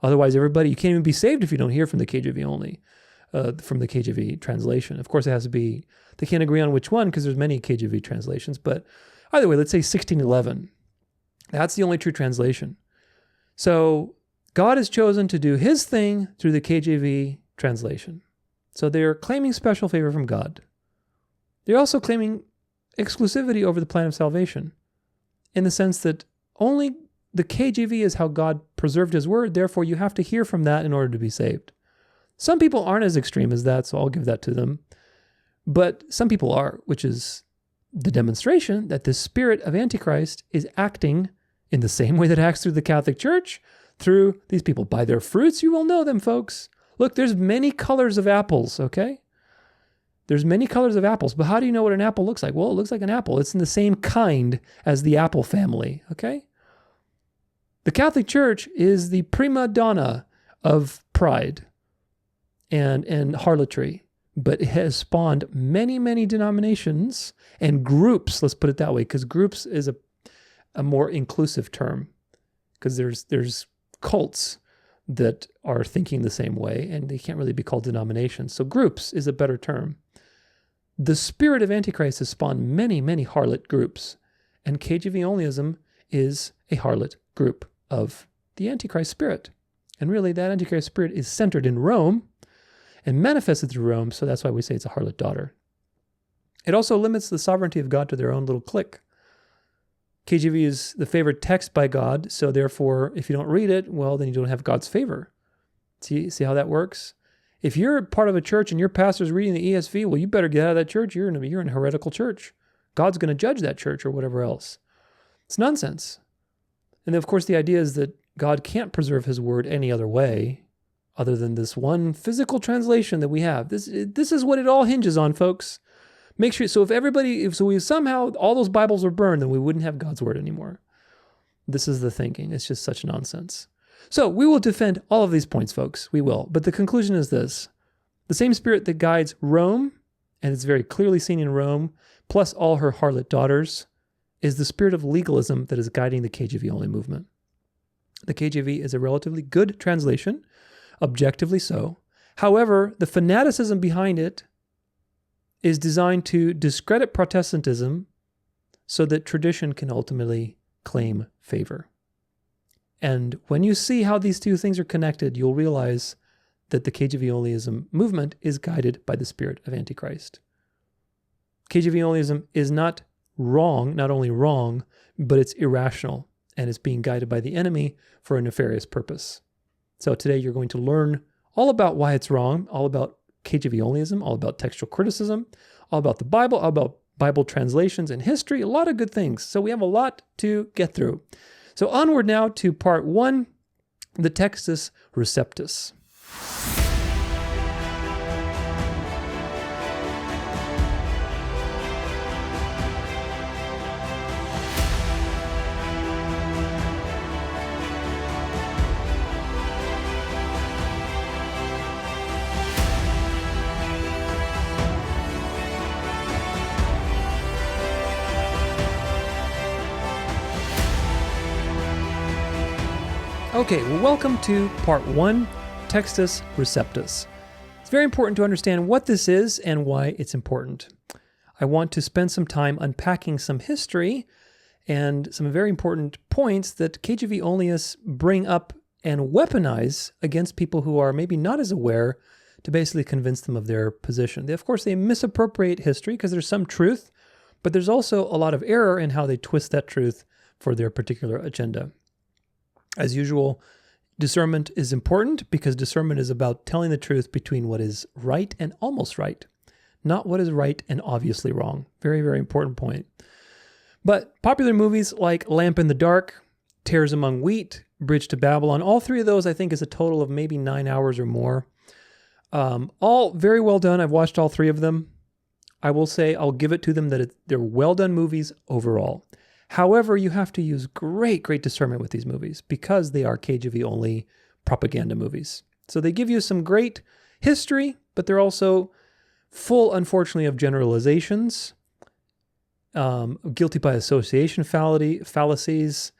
Otherwise, you can't even be saved if you don't hear from the KJV Only, from the KJV translation. Of course, it has to be, they can't agree on which one because there's many KJV translations. But either way, let's say 1611. That's the only true translation. So God has chosen to do his thing through the KJV translation. So they're claiming special favor from God. They're also claiming exclusivity over the plan of salvation in the sense that only the KJV is how God preserved his word, therefore you have to hear from that in order to be saved. Some people aren't as extreme as that, so I'll give that to them. But some people are, which is the demonstration that the spirit of Antichrist is acting in the same way that it acts through the Catholic Church, through these people. By their fruits you will know them, folks. Look, there's many colors of apples, okay? There's many colors of apples, but how do you know what an apple looks like? Well, it looks like an apple. It's in the same kind as the apple family, okay? The Catholic Church is the prima donna of pride and harlotry, but it has spawned many, many denominations and groups, let's put it that way, because groups is a more inclusive term, because there's cults that are thinking the same way, and they can't really be called denominations. So groups is a better term. The spirit of Antichrist has spawned many, many harlot groups, and KJV Onlyism is a harlot group of the Antichrist spirit. And really, that Antichrist spirit is centered in Rome and manifested through Rome, so that's why we say it's a harlot daughter. It also limits the sovereignty of God to their own little clique. KJV is the favored text by God, so therefore, if you don't read it, well, then you don't have God's favor. See how that works? If you're part of a church and your pastor's reading the ESV, well, you better get out of that church. You're in a heretical church. God's going to judge that church or whatever else. It's nonsense. And then, of course, the idea is that God can't preserve his word any other way other than this one physical translation that we have. This is what it all hinges on, folks. Make sure, so if we somehow, all those Bibles were burned, then we wouldn't have God's word anymore. This is the thinking. It's just such nonsense. So we will defend all of these points, folks. We will. But the conclusion is this. The same spirit that guides Rome, and it's very clearly seen in Rome, plus all her harlot daughters, is the spirit of legalism that is guiding the KJV Only movement. The KJV is a relatively good translation, objectively so. However, the fanaticism behind it is designed to discredit Protestantism so that tradition can ultimately claim favor. And when you see how these two things are connected, you'll realize that the KJV Onlyism movement is guided by the spirit of Antichrist. KJV Onlyism is not wrong, not only wrong, but it's irrational, and it's being guided by the enemy for a nefarious purpose. So today you're going to learn all about why it's wrong, all about KJV Onlyism, all about textual criticism, all about the Bible, all about Bible translations and history, a lot of good things. So we have a lot to get through. So onward now to part 1, the Textus Receptus. Okay, well, welcome to part 1, Textus Receptus. It's very important to understand what this is and why it's important. I want to spend some time unpacking some history and some very important points that KJV Onlyists bring up and weaponize against people who are maybe not as aware to basically convince them of their position. Of course, they misappropriate history because there's some truth, but there's also a lot of error in how they twist that truth for their particular agenda. As usual, discernment is important because discernment is about telling the truth between what is right and almost right, not what is right and obviously wrong. Very, very important point. But popular movies like Lamp in the Dark, Tares Among Wheat, Bridge to Babylon, all three of those I think is a total of maybe 9 hours or more. All very well done. I've watched all three of them. I will say I'll give it to them that they're well done movies overall. However, you have to use great discernment with these movies because they are KJV only propaganda movies. So they give you some great history, but they're also full, unfortunately, of generalizations, guilty by association fallacies,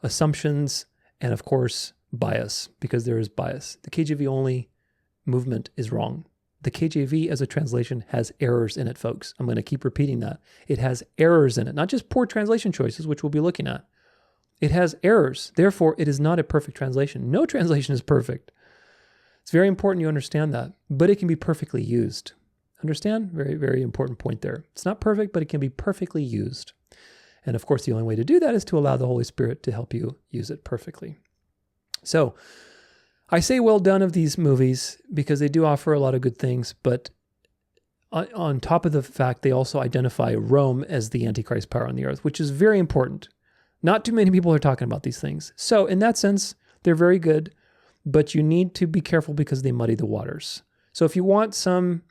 assumptions, and of course, bias, because there is bias. The KJV only movement is wrong. The KJV as a translation has errors in it, folks. I'm going to keep repeating that. It has errors in it, not just poor translation choices, which we'll be looking at. It has errors. Therefore, it is not a perfect translation. No translation is perfect. It's very important you understand that, but it can be perfectly used. Understand? Very, very important point there. It's not perfect, but it can be perfectly used. And of course, the only way to do that is to allow the Holy Spirit to help you use it perfectly. So, I say well done of these movies because they do offer a lot of good things, but on top of the fact, they also identify Rome as the Antichrist power on the earth, which is very important. Not too many people are talking about these things. So in that sense, they're very good, but you need to be careful because they muddy the waters. So if you want some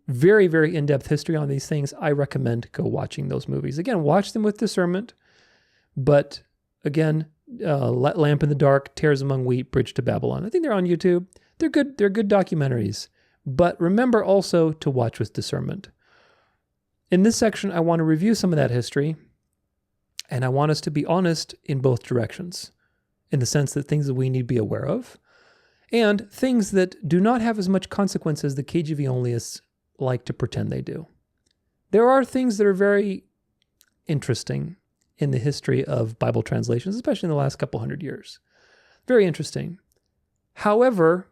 very, very in-depth history on these things, I recommend go watching those movies. Again, watch them with discernment, but again, Lamp in the Dark, Tares Among Wheat, Bridge to Babylon. I think they're on YouTube. They're good documentaries. But remember also to watch with discernment. In this section, I want to review some of that history, and I want us to be honest in both directions, in the sense that things that we need to be aware of, and things that do not have as much consequence as the KJV Onlyists like to pretend they do. There are things that are very interesting in the history of Bible translations, especially in the last couple hundred years. Very interesting. However,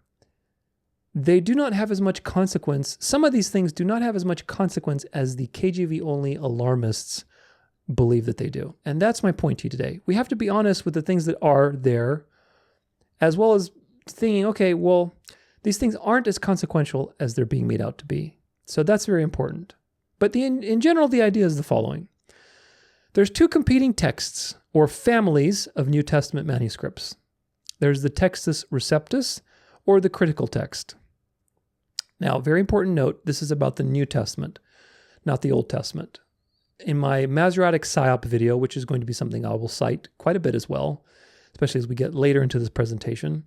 they do not have as much consequence. Some of these things do not have as much consequence as the KJV only alarmists believe that they do. And that's my point to you today. We have to be honest with the things that are there, as well as thinking, okay, well, these things aren't as consequential as they're being made out to be. So that's very important. But in general, the idea is the following. There's two competing texts, or families, of New Testament manuscripts. There's the Textus Receptus, or the critical text. Now, very important note, this is about the New Testament, not the Old Testament. In my Masoretic Psyop video, which is going to be something I will cite quite a bit as well, especially as we get later into this presentation,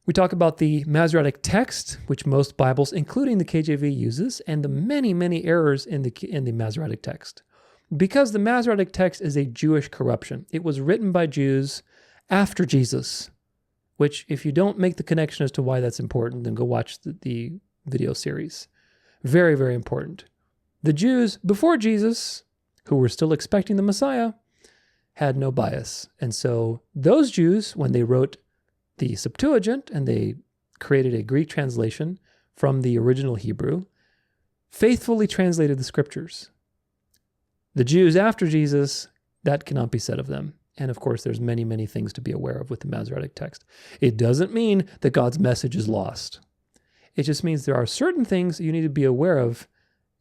we talk about the Masoretic text, which most Bibles, including the KJV, uses, and the many, many errors in the Masoretic text. Because the Masoretic text is a Jewish corruption. It was written by Jews after Jesus, which if you don't make the connection as to why that's important, then go watch the video series. Very, very important. The Jews before Jesus, who were still expecting the Messiah, had no bias. And so those Jews, when they wrote the Septuagint and they created a Greek translation from the original Hebrew, faithfully translated the scriptures. The Jews after Jesus, that cannot be said of them. And of course, there's many, many things to be aware of with the Masoretic text. It doesn't mean that God's message is lost. It just means there are certain things you need to be aware of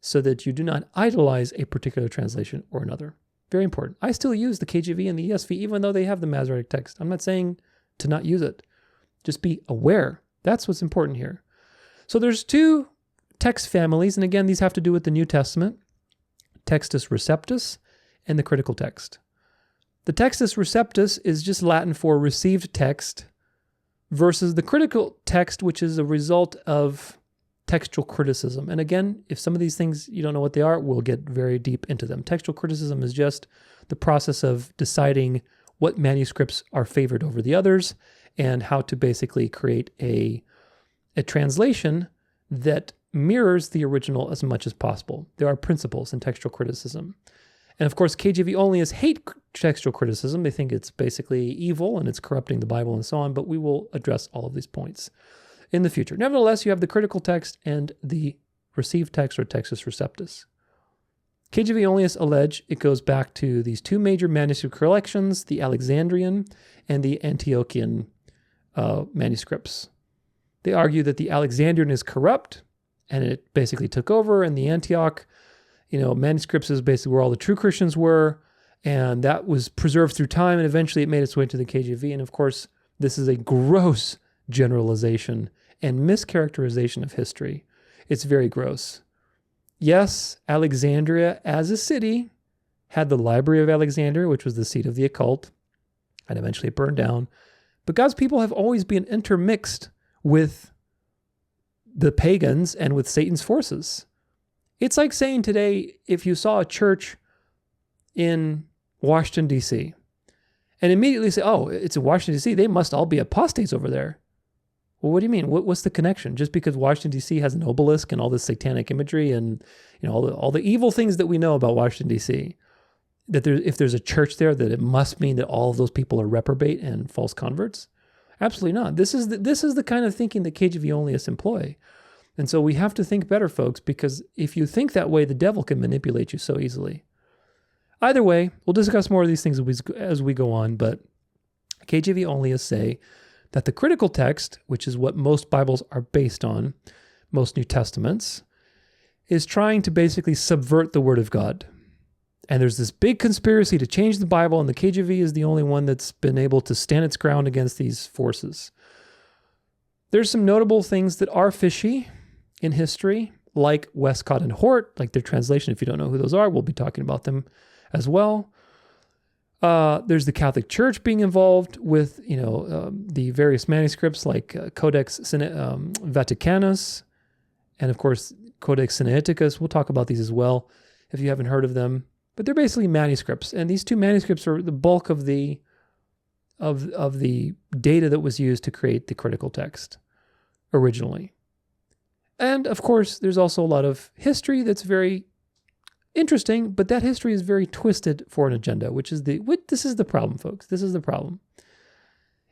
so that you do not idolize a particular translation or another. Very important. I still use the KJV and the ESV, even though they have the Masoretic text. I'm not saying to not use it. Just be aware. That's what's important here. So there's two text families, and again, these have to do with the New Testament. Textus Receptus and the critical text. The Textus Receptus is just Latin for received text versus the critical text, which is a result of textual criticism. And again, if some of these things you don't know what they are, we'll get very deep into them. Textual criticism is just the process of deciding what manuscripts are favored over the others and how to basically create a translation that mirrors the original as much as possible. There are principles in textual criticism. And of course, KJV Onlyists hate textual criticism. They think it's basically evil and it's corrupting the Bible and so on, but we will address all of these points in the future. Nevertheless, you have the critical text and the received text or Textus Receptus. KJV Onlyists allege it goes back to these two major manuscript collections, the Alexandrian and the Antiochian manuscripts. They argue that the Alexandrian is corrupt and it basically took over, and the Antioch manuscripts is basically where all the true Christians were, and that was preserved through time, and eventually it made its way to the KJV. And of course, this is a gross generalization and mischaracterization of history. It's very gross. Yes, Alexandria as a city had the Library of Alexandria, which was the seat of the occult, and eventually it burned down. But God's people have always been intermixed with the pagans and with Satan's forces. It's like saying today, if you saw a church in Washington, D.C., and immediately say, oh, it's in Washington, D.C., they must all be apostates over there. Well, what do you mean? What's the connection? Just because Washington, D.C. has an obelisk and all this satanic imagery and all the evil things that we know about Washington, D.C., that if there's a church there, that it must mean that all of those people are reprobate and false converts? Absolutely not. This is the kind of thinking that KJV Onlyists employ. And so we have to think better, folks, because if you think that way, the devil can manipulate you so easily. Either way, we'll discuss more of these things as we go on, but KJV Onlyists say that the critical text, which is what most Bibles are based on, most New Testaments, is trying to basically subvert the Word of God. And there's this big conspiracy to change the Bible, and the KJV is the only one that's been able to stand its ground against these forces. There's some notable things that are fishy in history, like Westcott and Hort, like their translation. If you don't know who those are, we'll be talking about them as well. There's the Catholic Church being involved with, the various manuscripts like Codex Vaticanus, and of course, Codex Sinaiticus. We'll talk about these as well if you haven't heard of them. But they're basically manuscripts, and these two manuscripts are the bulk of the data that was used to create the critical text originally. And of course, there's also a lot of history that's very interesting, but that history is very twisted for an agenda, this is the problem, folks. This is the problem.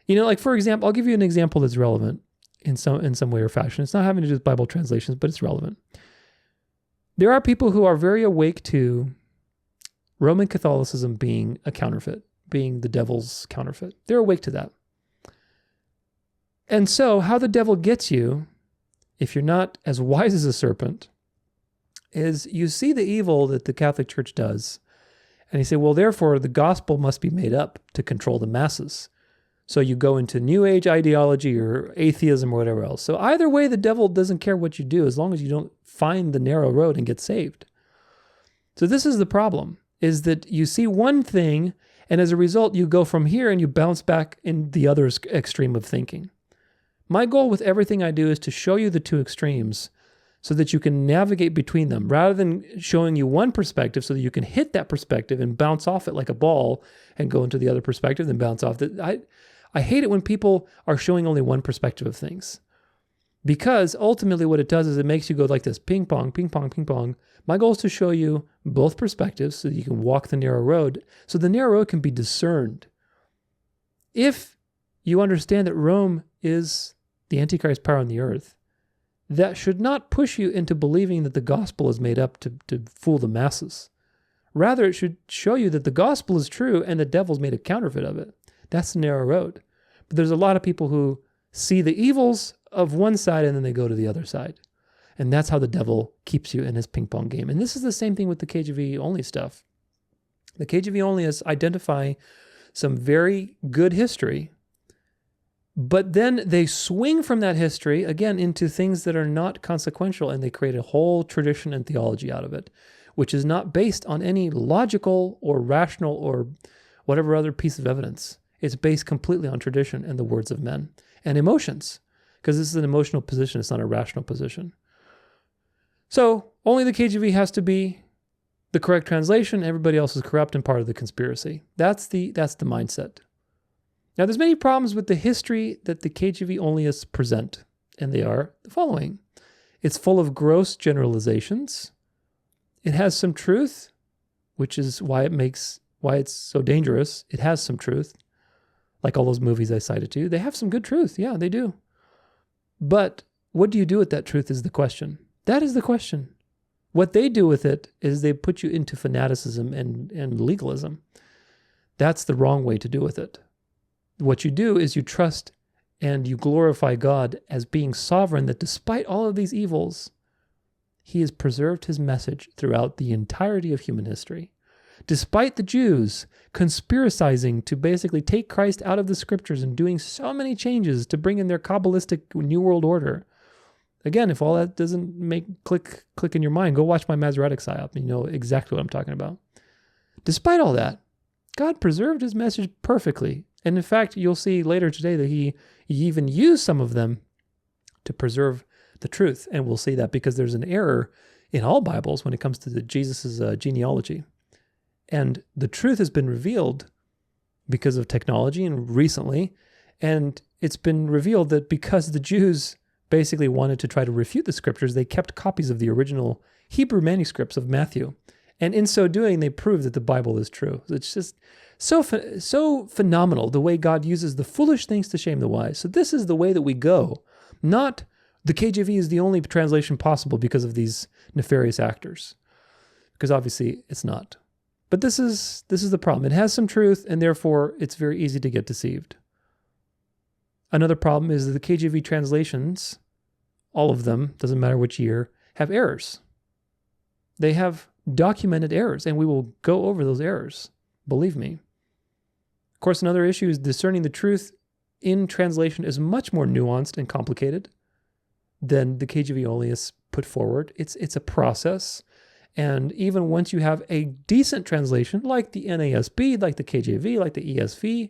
Like for example, I'll give you an example that's relevant in some way or fashion. It's not having to do with Bible translations, but it's relevant. There are people who are very awake to Roman Catholicism being a counterfeit, being the devil's counterfeit. They're awake to that. And so how the devil gets you, if you're not as wise as a serpent, is you see the evil that the Catholic Church does, and you say, well, therefore, the gospel must be made up to control the masses. So you go into New Age ideology or atheism or whatever else. So either way, the devil doesn't care what you do as long as you don't find the narrow road and get saved. So this is the problem, is that you see one thing, and as a result, you go from here and you bounce back in the other extreme of thinking. My goal with everything I do is to show you the two extremes so that you can navigate between them, rather than showing you one perspective so that you can hit that perspective and bounce off it like a ball and go into the other perspective, then bounce off. I hate it when people are showing only one perspective of things, because ultimately what it does is it makes you go like this, ping pong, ping pong, ping pong. My goal is to show you both perspectives so that you can walk the narrow road, so the narrow road can be discerned. If you understand that Rome is the Antichrist power on the earth, that should not push you into believing that the gospel is made up to fool the masses. Rather, it should show you that the gospel is true and the devil's made a counterfeit of it. That's the narrow road. But there's a lot of people who see the evils of one side and then they go to the other side. And that's how the devil keeps you in his ping pong game. And this is the same thing with the KJV only stuff. The KJV Onlyists identify some very good history, but then they swing from that history, again, into things that are not consequential, and they create a whole tradition and theology out of it, which is not based on any logical or rational or whatever other piece of evidence. It's based completely on tradition and the words of men and emotions, because this is an emotional position. It's not a rational position. So only the KJV has to be the correct translation. Everybody else is corrupt and part of the conspiracy. That's the mindset. Now, there's many problems with the history that the KJV Onlyists present, and they are the following. It's full of gross generalizations. It has some truth, which is why it's so dangerous. It has some truth. Like all those movies I cited to you, they have some good truth. Yeah, they do. But what do you do with that truth is the question. That is the question. What they do with it is they put you into fanaticism and legalism. That's the wrong way to do with it. What you do is you trust and you glorify God as being sovereign, that despite all of these evils, he has preserved his message throughout the entirety of human history. Despite the Jews conspiracizing to basically take Christ out of the scriptures and doing so many changes to bring in their Kabbalistic New World Order. Again, if all that doesn't make click in your mind, go watch my Masoretic Psyop and you know exactly what I'm talking about. Despite all that, God preserved his message perfectly. And in fact, you'll see later today that he even used some of them to preserve the truth. And we'll see that because there's an error in all Bibles when it comes to Jesus' genealogy. And the truth has been revealed because of technology and recently. And it's been revealed that because the Jews basically wanted to try to refute the scriptures, they kept copies of the original Hebrew manuscripts of Matthew. And in so doing, they proved that the Bible is true. It's just so phenomenal the way God uses the foolish things to shame the wise. So this is the way that we go. Not the KJV is the only translation possible because of these nefarious actors. Because obviously it's not. But this is the problem. It has some truth, and therefore it's very easy to get deceived. Another problem is that the KJV translations, all of them, doesn't matter which year, have errors. They have documented errors, and we will go over those errors. Believe me. Of course, another issue is discerning the truth in translation is much more nuanced and complicated than the KJV Onlyists put forward. It's a process. And even once you have a decent translation, like the NASB, like the KJV, like the ESV,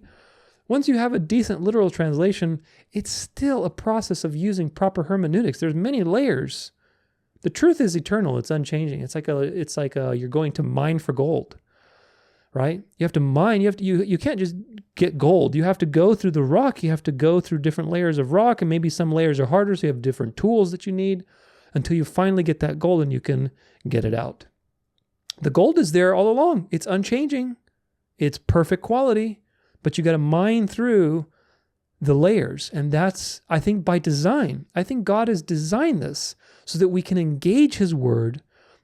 once you have a decent literal translation, it's still a process of using proper hermeneutics. There's many layers. The truth is eternal. It's unchanging. It's like you're going to mine for gold, right? You have to mine. You can't just get gold. You have to go through the rock. You have to go through different layers of rock, and maybe some layers are harder, so you have different tools that you need until you finally get that gold and you can get it out. The gold is there all along. It's unchanging. It's perfect quality, but you got to mine through the layers. And that's, I think, by design. I think God has designed this so that we can engage his word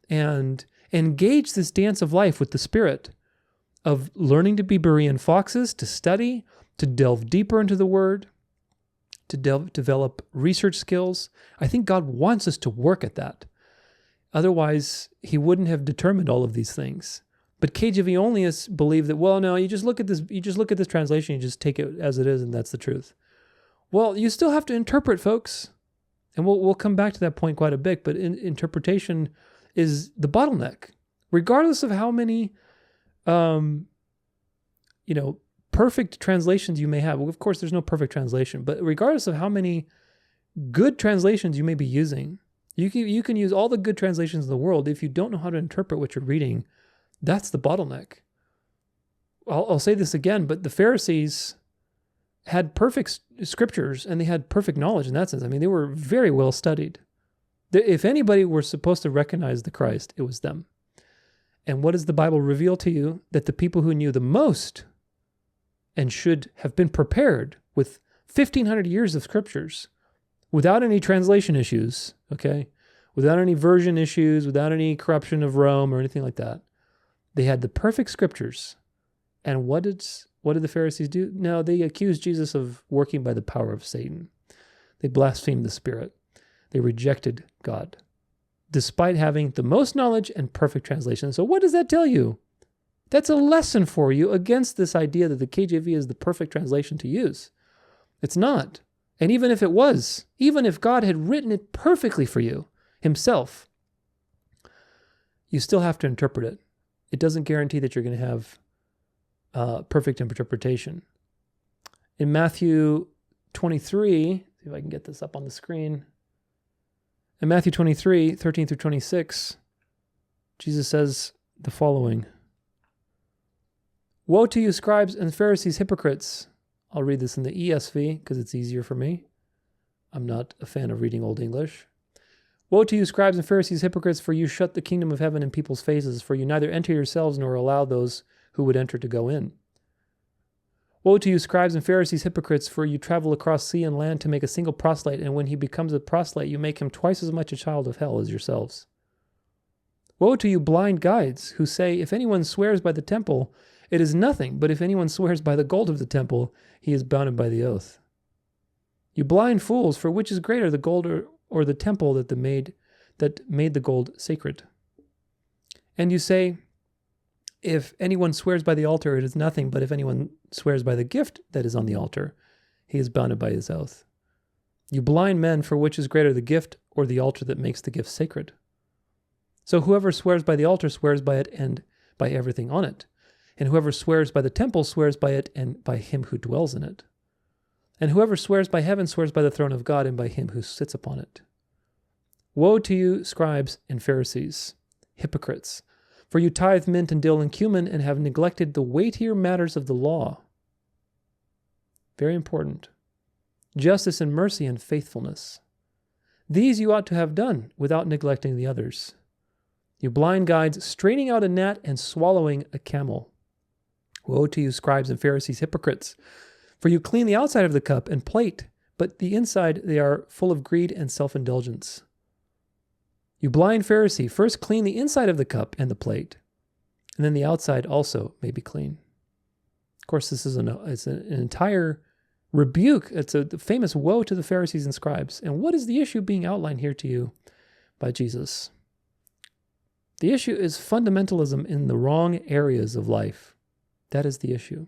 and engage this dance of life with the Spirit of learning to be Berean foxes, to study, to delve deeper into the word, to develop research skills. I think God wants us to work at that. Otherwise, he wouldn't have determined all of these things. But KJV Onlyists believe that, well, no, you just look at this translation, you just take it as it is, and that's the truth. Well, you still have to interpret, folks. And we'll come back to that point quite a bit, but interpretation is the bottleneck. Regardless of how many perfect translations you may have. Well, of course, there's no perfect translation, but regardless of how many good translations you may be using, you can use all the good translations in the world. If you don't know how to interpret what you're reading, that's the bottleneck. I'll say this again, but the Pharisees had perfect scriptures and they had perfect knowledge in that sense. I mean, they were very well studied. If anybody were supposed to recognize the Christ, it was them. And what does the Bible reveal to you? That the people who knew the most and should have been prepared with 1,500 years of scriptures without any translation issues, okay? Without any version issues, without any corruption of Rome or anything like that. They had the perfect scriptures. And what did the Pharisees do? No, they accused Jesus of working by the power of Satan. They blasphemed the Spirit. They rejected God, despite having the most knowledge and perfect translation. So what does that tell you? That's a lesson for you against this idea that the KJV is the perfect translation to use. It's not. And even if it was, even if God had written it perfectly for you himself, you still have to interpret it. It doesn't guarantee that you're going to have perfect interpretation. In Matthew 23, see if I can get this up on the screen. In Matthew 23, 13 through 26, Jesus says the following. Woe to you, scribes and Pharisees, hypocrites! I'll read this in the ESV because it's easier for me. I'm not a fan of reading Old English. Woe to you, scribes and Pharisees, hypocrites, for you shut the kingdom of heaven in people's faces, for you neither enter yourselves nor allow those who would enter to go in. Woe to you, scribes and Pharisees, hypocrites, for you travel across sea and land to make a single proselyte, and when he becomes a proselyte, you make him twice as much a child of hell as yourselves. Woe to you, blind guides, who say, if anyone swears by the temple, it is nothing, but if anyone swears by the gold of the temple, he is bound by the oath. You blind fools, for which is greater, the gold or the temple that made the gold sacred? And you say, if anyone swears by the altar, it is nothing, but if anyone swears by the gift that is on the altar, he is bound by his oath. You blind men, for which is greater, the gift or the altar that makes the gift sacred? So whoever swears by the altar swears by it and by everything on it. And whoever swears by the temple swears by it and by him who dwells in it. And whoever swears by heaven swears by the throne of God and by him who sits upon it. Woe to you, scribes and Pharisees, hypocrites! For you tithe mint and dill and cumin and have neglected the weightier matters of the law. Very important. Justice and mercy and faithfulness. These you ought to have done without neglecting the others. You blind guides, straining out a gnat and swallowing a camel. Woe to you, scribes and Pharisees, hypocrites! For you clean the outside of the cup and plate, but the inside they are full of greed and self-indulgence. You blind Pharisee, first clean the inside of the cup and the plate, and then the outside also may be clean. Of course, this is an entire rebuke. It's a famous woe to the Pharisees and scribes. And what is the issue being outlined here to you by Jesus? The issue is fundamentalism in the wrong areas of life. That is the issue.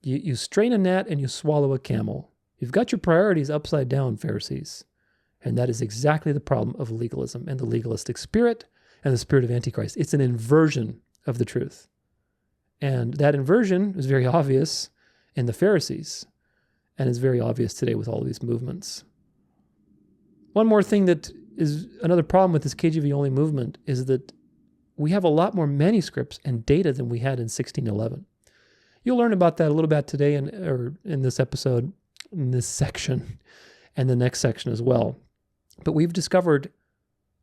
You strain a gnat and you swallow a camel. You've got your priorities upside down, Pharisees. And that is exactly the problem of legalism and the legalistic spirit and the spirit of Antichrist. It's an inversion of the truth. And that inversion is very obvious in the Pharisees and is very obvious today with all of these movements. One more thing that is another problem with this KJV Only movement is that we have a lot more manuscripts and data than we had in 1611. You'll learn about that a little bit today in this episode, in this section, and the next section as well. But we've discovered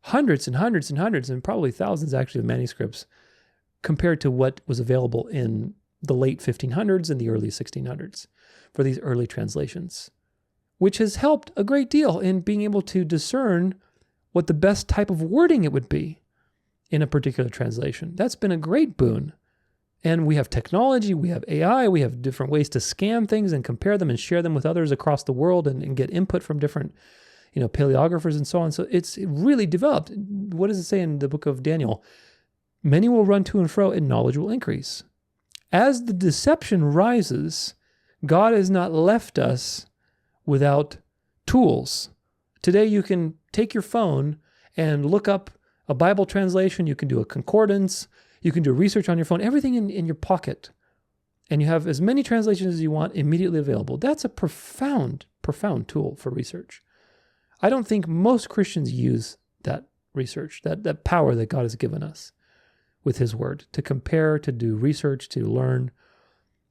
hundreds and hundreds and hundreds and probably thousands actually of manuscripts compared to what was available in the late 1500s and the early 1600s for these early translations, which has helped a great deal in being able to discern what the best type of wording it would be in a particular translation. That's been a great boon. And we have technology, we have AI, we have different ways to scan things and compare them and share them with others across the world and get input from different paleographers and so on. So it's really developed. What does it say in the book of Daniel? Many will run to and fro and knowledge will increase. As the deception rises, God has not left us without tools. Today you can take your phone and look up a Bible translation. You can do a concordance. You can do research on your phone, everything in your pocket. And you have as many translations as you want immediately available. That's a profound, profound tool for research. I don't think most Christians use that research, that power that God has given us with his word to compare, to do research, to learn.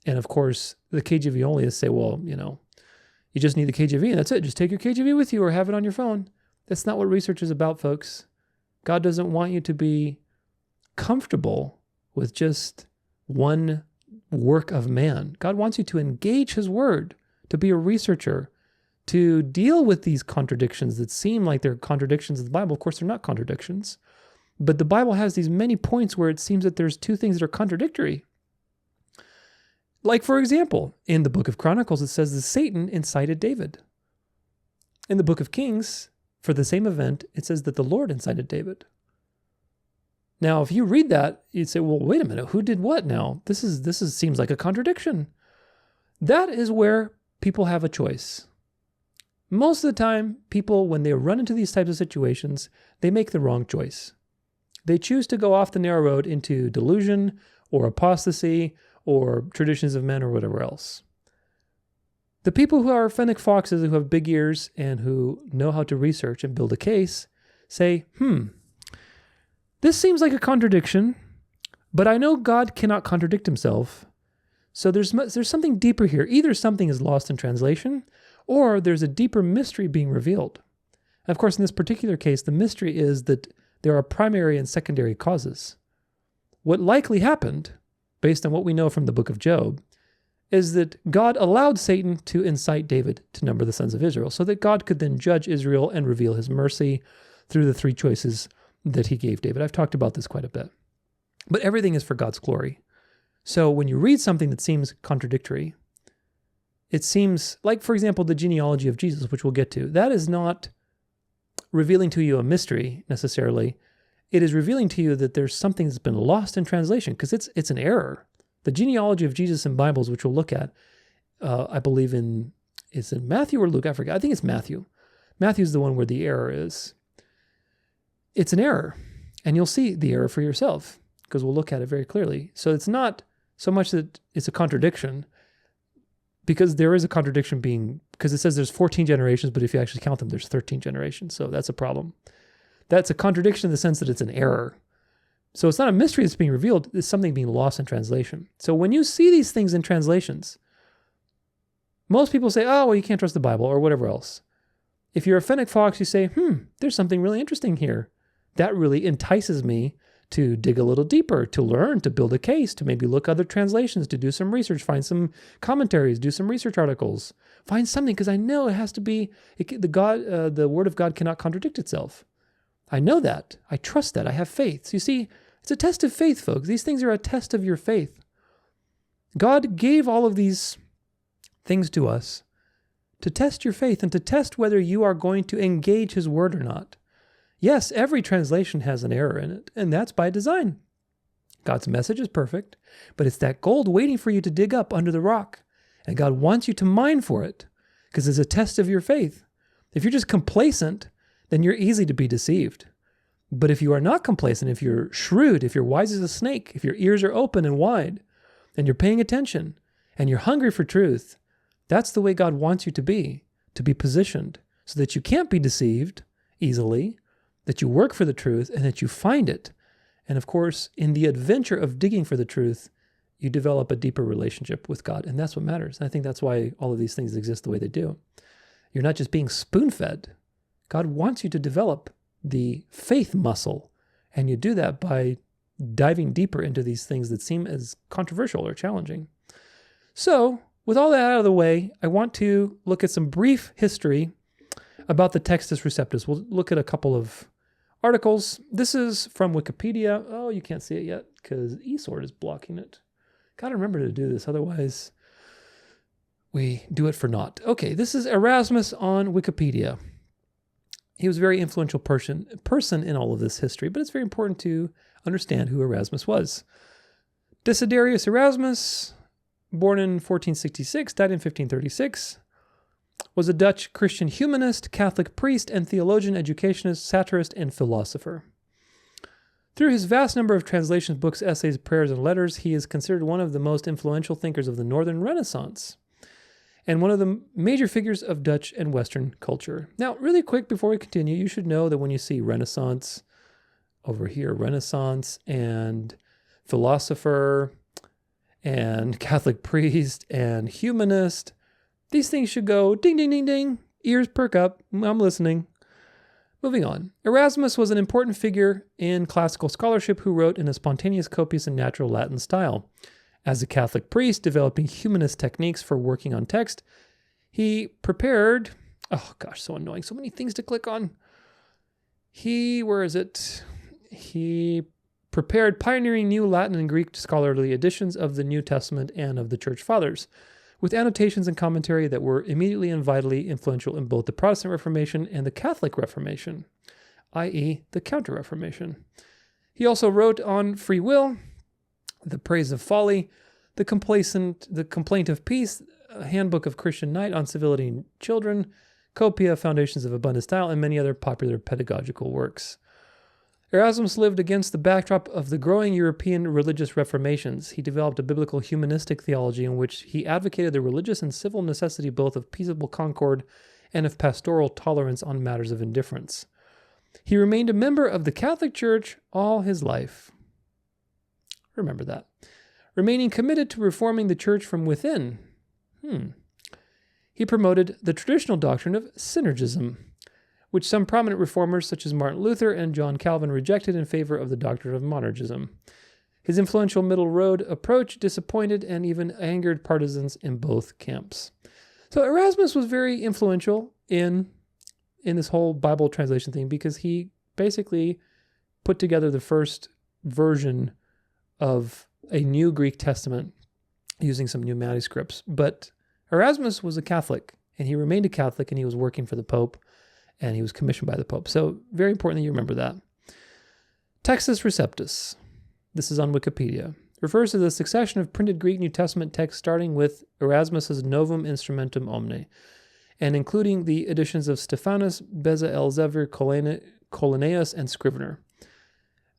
And of course, the KJV Onlyists say, well, you just need the KJV and that's it. Just take your KJV with you or have it on your phone. That's not what research is about, folks. God doesn't want you to be comfortable with just one work of man. God wants you to engage his word, to be a researcher, to deal with these contradictions that seem like they're contradictions of the Bible. Of course, they're not contradictions. But the Bible has these many points where it seems that there's two things that are contradictory. Like, for example, in the book of Chronicles, it says that Satan incited David. In the book of Kings, for the same event, it says that the Lord incited David. Now, if you read that, you'd say, well, wait a minute, who did what now? This seems like a contradiction. That is where people have a choice. Most of the time, people, when they run into these types of situations, they make the wrong choice. They choose to go off the narrow road into delusion or apostasy or traditions of men or whatever else. The people who are Fennec foxes, who have big ears and who know how to research and build a case, say, this seems like a contradiction, but I know God cannot contradict himself, So there's something deeper here. Either something is lost in translation, or there's a deeper mystery being revealed. And of course, in this particular case, the mystery is that there are primary and secondary causes. What likely happened, based on what we know from the book of Job, is that God allowed Satan to incite David to number the sons of Israel, so that God could then judge Israel and reveal his mercy through the three choices that he gave David. I've talked about this quite a bit. But everything is for God's glory. So when you read something that seems contradictory, it seems like, for example, the genealogy of Jesus, which we'll get to, that is not revealing to you a mystery necessarily. It is revealing to you that there's something that's been lost in translation, because it's an error. The genealogy of Jesus in Bibles, which we'll look at, I believe is in Matthew or Luke? I forget. I think it's Matthew. Matthew's the one where the error is. It's an error, and you'll see the error for yourself, because we'll look at it very clearly. So it's not so much that it's a contradiction, because there is a contradiction because it says there's 14 generations, but if you actually count them, there's 13 generations. So that's a problem. That's a contradiction in the sense that it's an error. So it's not a mystery that's being revealed, it's something being lost in translation. So when you see these things in translations, most people say, oh, well, you can't trust the Bible or whatever else. If you're a Fennec fox, you say, there's something really interesting here. That really entices me to dig a little deeper, to learn, to build a case, to maybe look other translations, to do some research, find some commentaries, do some research articles, find something, because I know it has to be, the Word of God cannot contradict itself. I know that. I trust that. I have faith. So you see, it's a test of faith, folks. These things are a test of your faith. God gave all of these things to us to test your faith and to test whether you are going to engage His Word or not. Yes, every translation has an error in it, and that's by design. God's message is perfect, but it's that gold waiting for you to dig up under the rock. And God wants you to mine for it, because it's a test of your faith. If you're just complacent, then you're easy to be deceived. But if you are not complacent, if you're shrewd, if you're wise as a snake, if your ears are open and wide, and you're paying attention, and you're hungry for truth, that's the way God wants you to be positioned, so that you can't be deceived easily, that you work for the truth, and that you find it. And of course, in the adventure of digging for the truth, you develop a deeper relationship with God, and that's what matters. And I think that's why all of these things exist the way they do. You're not just being spoon-fed. God wants you to develop the faith muscle, and you do that by diving deeper into these things that seem as controversial or challenging. So, with all that out of the way, I want to look at some brief history about the Textus Receptus. We'll look at a couple of articles. This is from Wikipedia. Oh, you can't see it yet because eSword is blocking it. Gotta remember to do this, otherwise we do it for naught. Okay, this is Erasmus on Wikipedia. He was a very influential person in all of this history, but it's very important to understand who Erasmus was. Desiderius Erasmus, born in 1466, died in 1536, was a Dutch Christian humanist, Catholic priest, and theologian, educationist, satirist, and philosopher. Through his vast number of translations, books, essays, prayers, and letters, he is considered one of the most influential thinkers of the Northern Renaissance, and one of the major figures of Dutch and Western culture. Now, really quick before we continue, you should know that when you see Renaissance, over here, Renaissance and philosopher and Catholic priest and humanist, these things should go ding, ding, ding, ding, ears perk up, I'm listening. Moving on. Erasmus was an important figure in classical scholarship who wrote in a spontaneous, copious, and natural Latin style. As a Catholic priest developing humanist techniques for working on text, he prepared, oh gosh, so annoying, so many things to click on. He prepared pioneering new Latin and Greek scholarly editions of the New Testament and of the Church Fathers, with annotations and commentary that were immediately and vitally influential in both the Protestant Reformation and the Catholic Reformation, i.e. the Counter-Reformation. He also wrote on free will, the praise of folly, the complaint of peace, a handbook of Christian Knight on civility in children, Copia, Foundations of Abundant Style, and many other popular pedagogical works. Erasmus lived against the backdrop of the growing European religious reformations. He developed a biblical humanistic theology in which he advocated the religious and civil necessity both of peaceable concord and of pastoral tolerance on matters of indifference. He remained a member of the Catholic Church all his life. Remember that. remaining committed to reforming the church from within. He promoted the traditional doctrine of synergism, which some prominent reformers such as Martin Luther and John Calvin rejected in favor of the doctrine of monergism. His influential middle road approach disappointed and even angered partisans in both camps. So Erasmus was very influential in this whole Bible translation thing because he basically put together the first version of a new Greek Testament using some new manuscripts. But Erasmus was a Catholic, and he remained a Catholic, and he was working for the Pope, and he was commissioned by the Pope. So very important that you remember that. Textus Receptus, this is on Wikipedia, refers to the succession of printed Greek New Testament texts starting with Erasmus's Novum Instrumentum Omne, and including the editions of Stephanus, Beza Elzevir, Colineus, and Scrivener.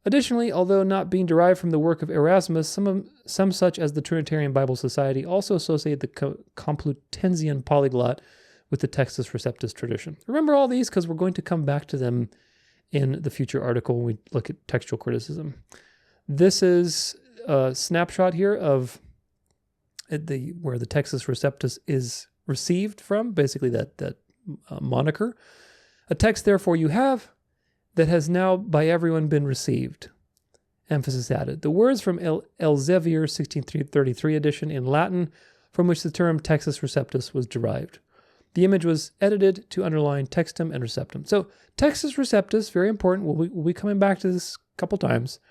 Additionally, although not being derived from the work of Erasmus, some such as the Trinitarian Bible Society also associate the Complutensian polyglot with the Textus Receptus tradition. Remember all these because we're going to come back to them in the future article when we look at textual criticism. This is a snapshot here of where the Textus Receptus is received from, basically that moniker. A text, therefore, you have that has now by everyone been received. Emphasis added. The words from Elzevir 1633 edition in Latin, from which the term Textus Receptus was derived. The image was edited to underline textum and receptum. So Textus Receptus, very important. We'll be coming back to this a couple times.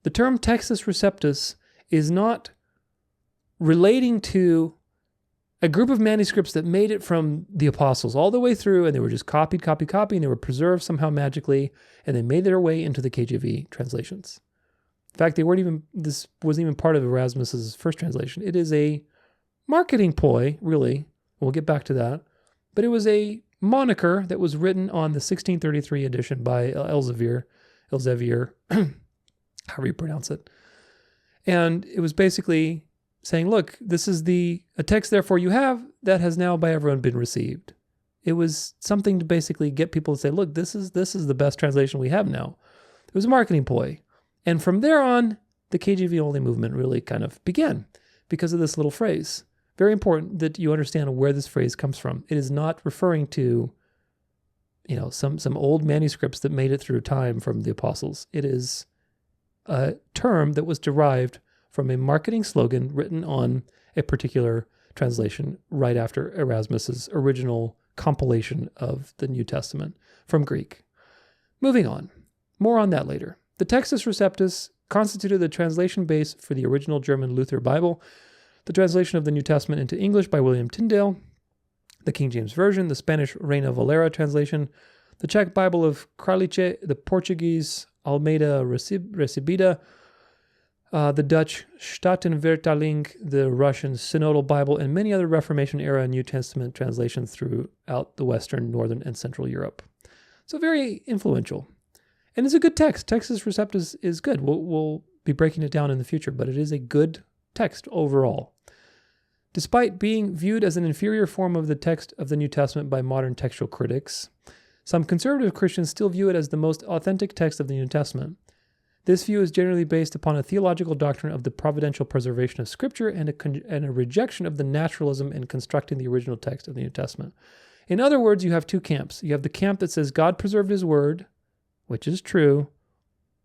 The term Textus Receptus is not relating to a group of manuscripts that made it from the apostles all the way through, and they were just copied, and they were preserved somehow magically, and they made their way into the KJV translations. In fact, this wasn't even part of Erasmus's first translation. It is a marketing ploy, really. We'll get back to that. But it was a moniker that was written on the 1633 edition by Elzevir, however you pronounce it. And it was basically saying, look, this is a text, therefore, you have that has now by everyone been received. It was something to basically get people to say, look, this is the best translation we have now. It was a marketing ploy. And from there on, the KJV Only movement really kind of began because of this little phrase. Very important that you understand where this phrase comes from. It is not referring to, some old manuscripts that made it through time from the apostles. It is a term that was derived from a marketing slogan written on a particular translation right after Erasmus's original compilation of the New Testament from Greek. Moving on. More on that later. The Textus Receptus constituted the translation base for the original German Luther Bible, the translation of the New Testament into English by William Tyndale, the King James Version, the Spanish Reina Valera translation, the Czech Bible of Kralice, the Portuguese Almeida Recibida, the Dutch Statenvertaling, the Russian Synodal Bible, and many other Reformation-era New Testament translations throughout the Western, Northern, and Central Europe. So very influential. And it's a good text. Textus Receptus is good. We'll be breaking it down in the future, but it is a good text overall. Despite being viewed as an inferior form of the text of the New Testament by modern textual critics, some conservative Christians still view it as the most authentic text of the New Testament. This view is generally based upon a theological doctrine of the providential preservation of Scripture and a rejection of the naturalism in constructing the original text of the New Testament. In other words, you have two camps. You have the camp that says God preserved His Word, which is true,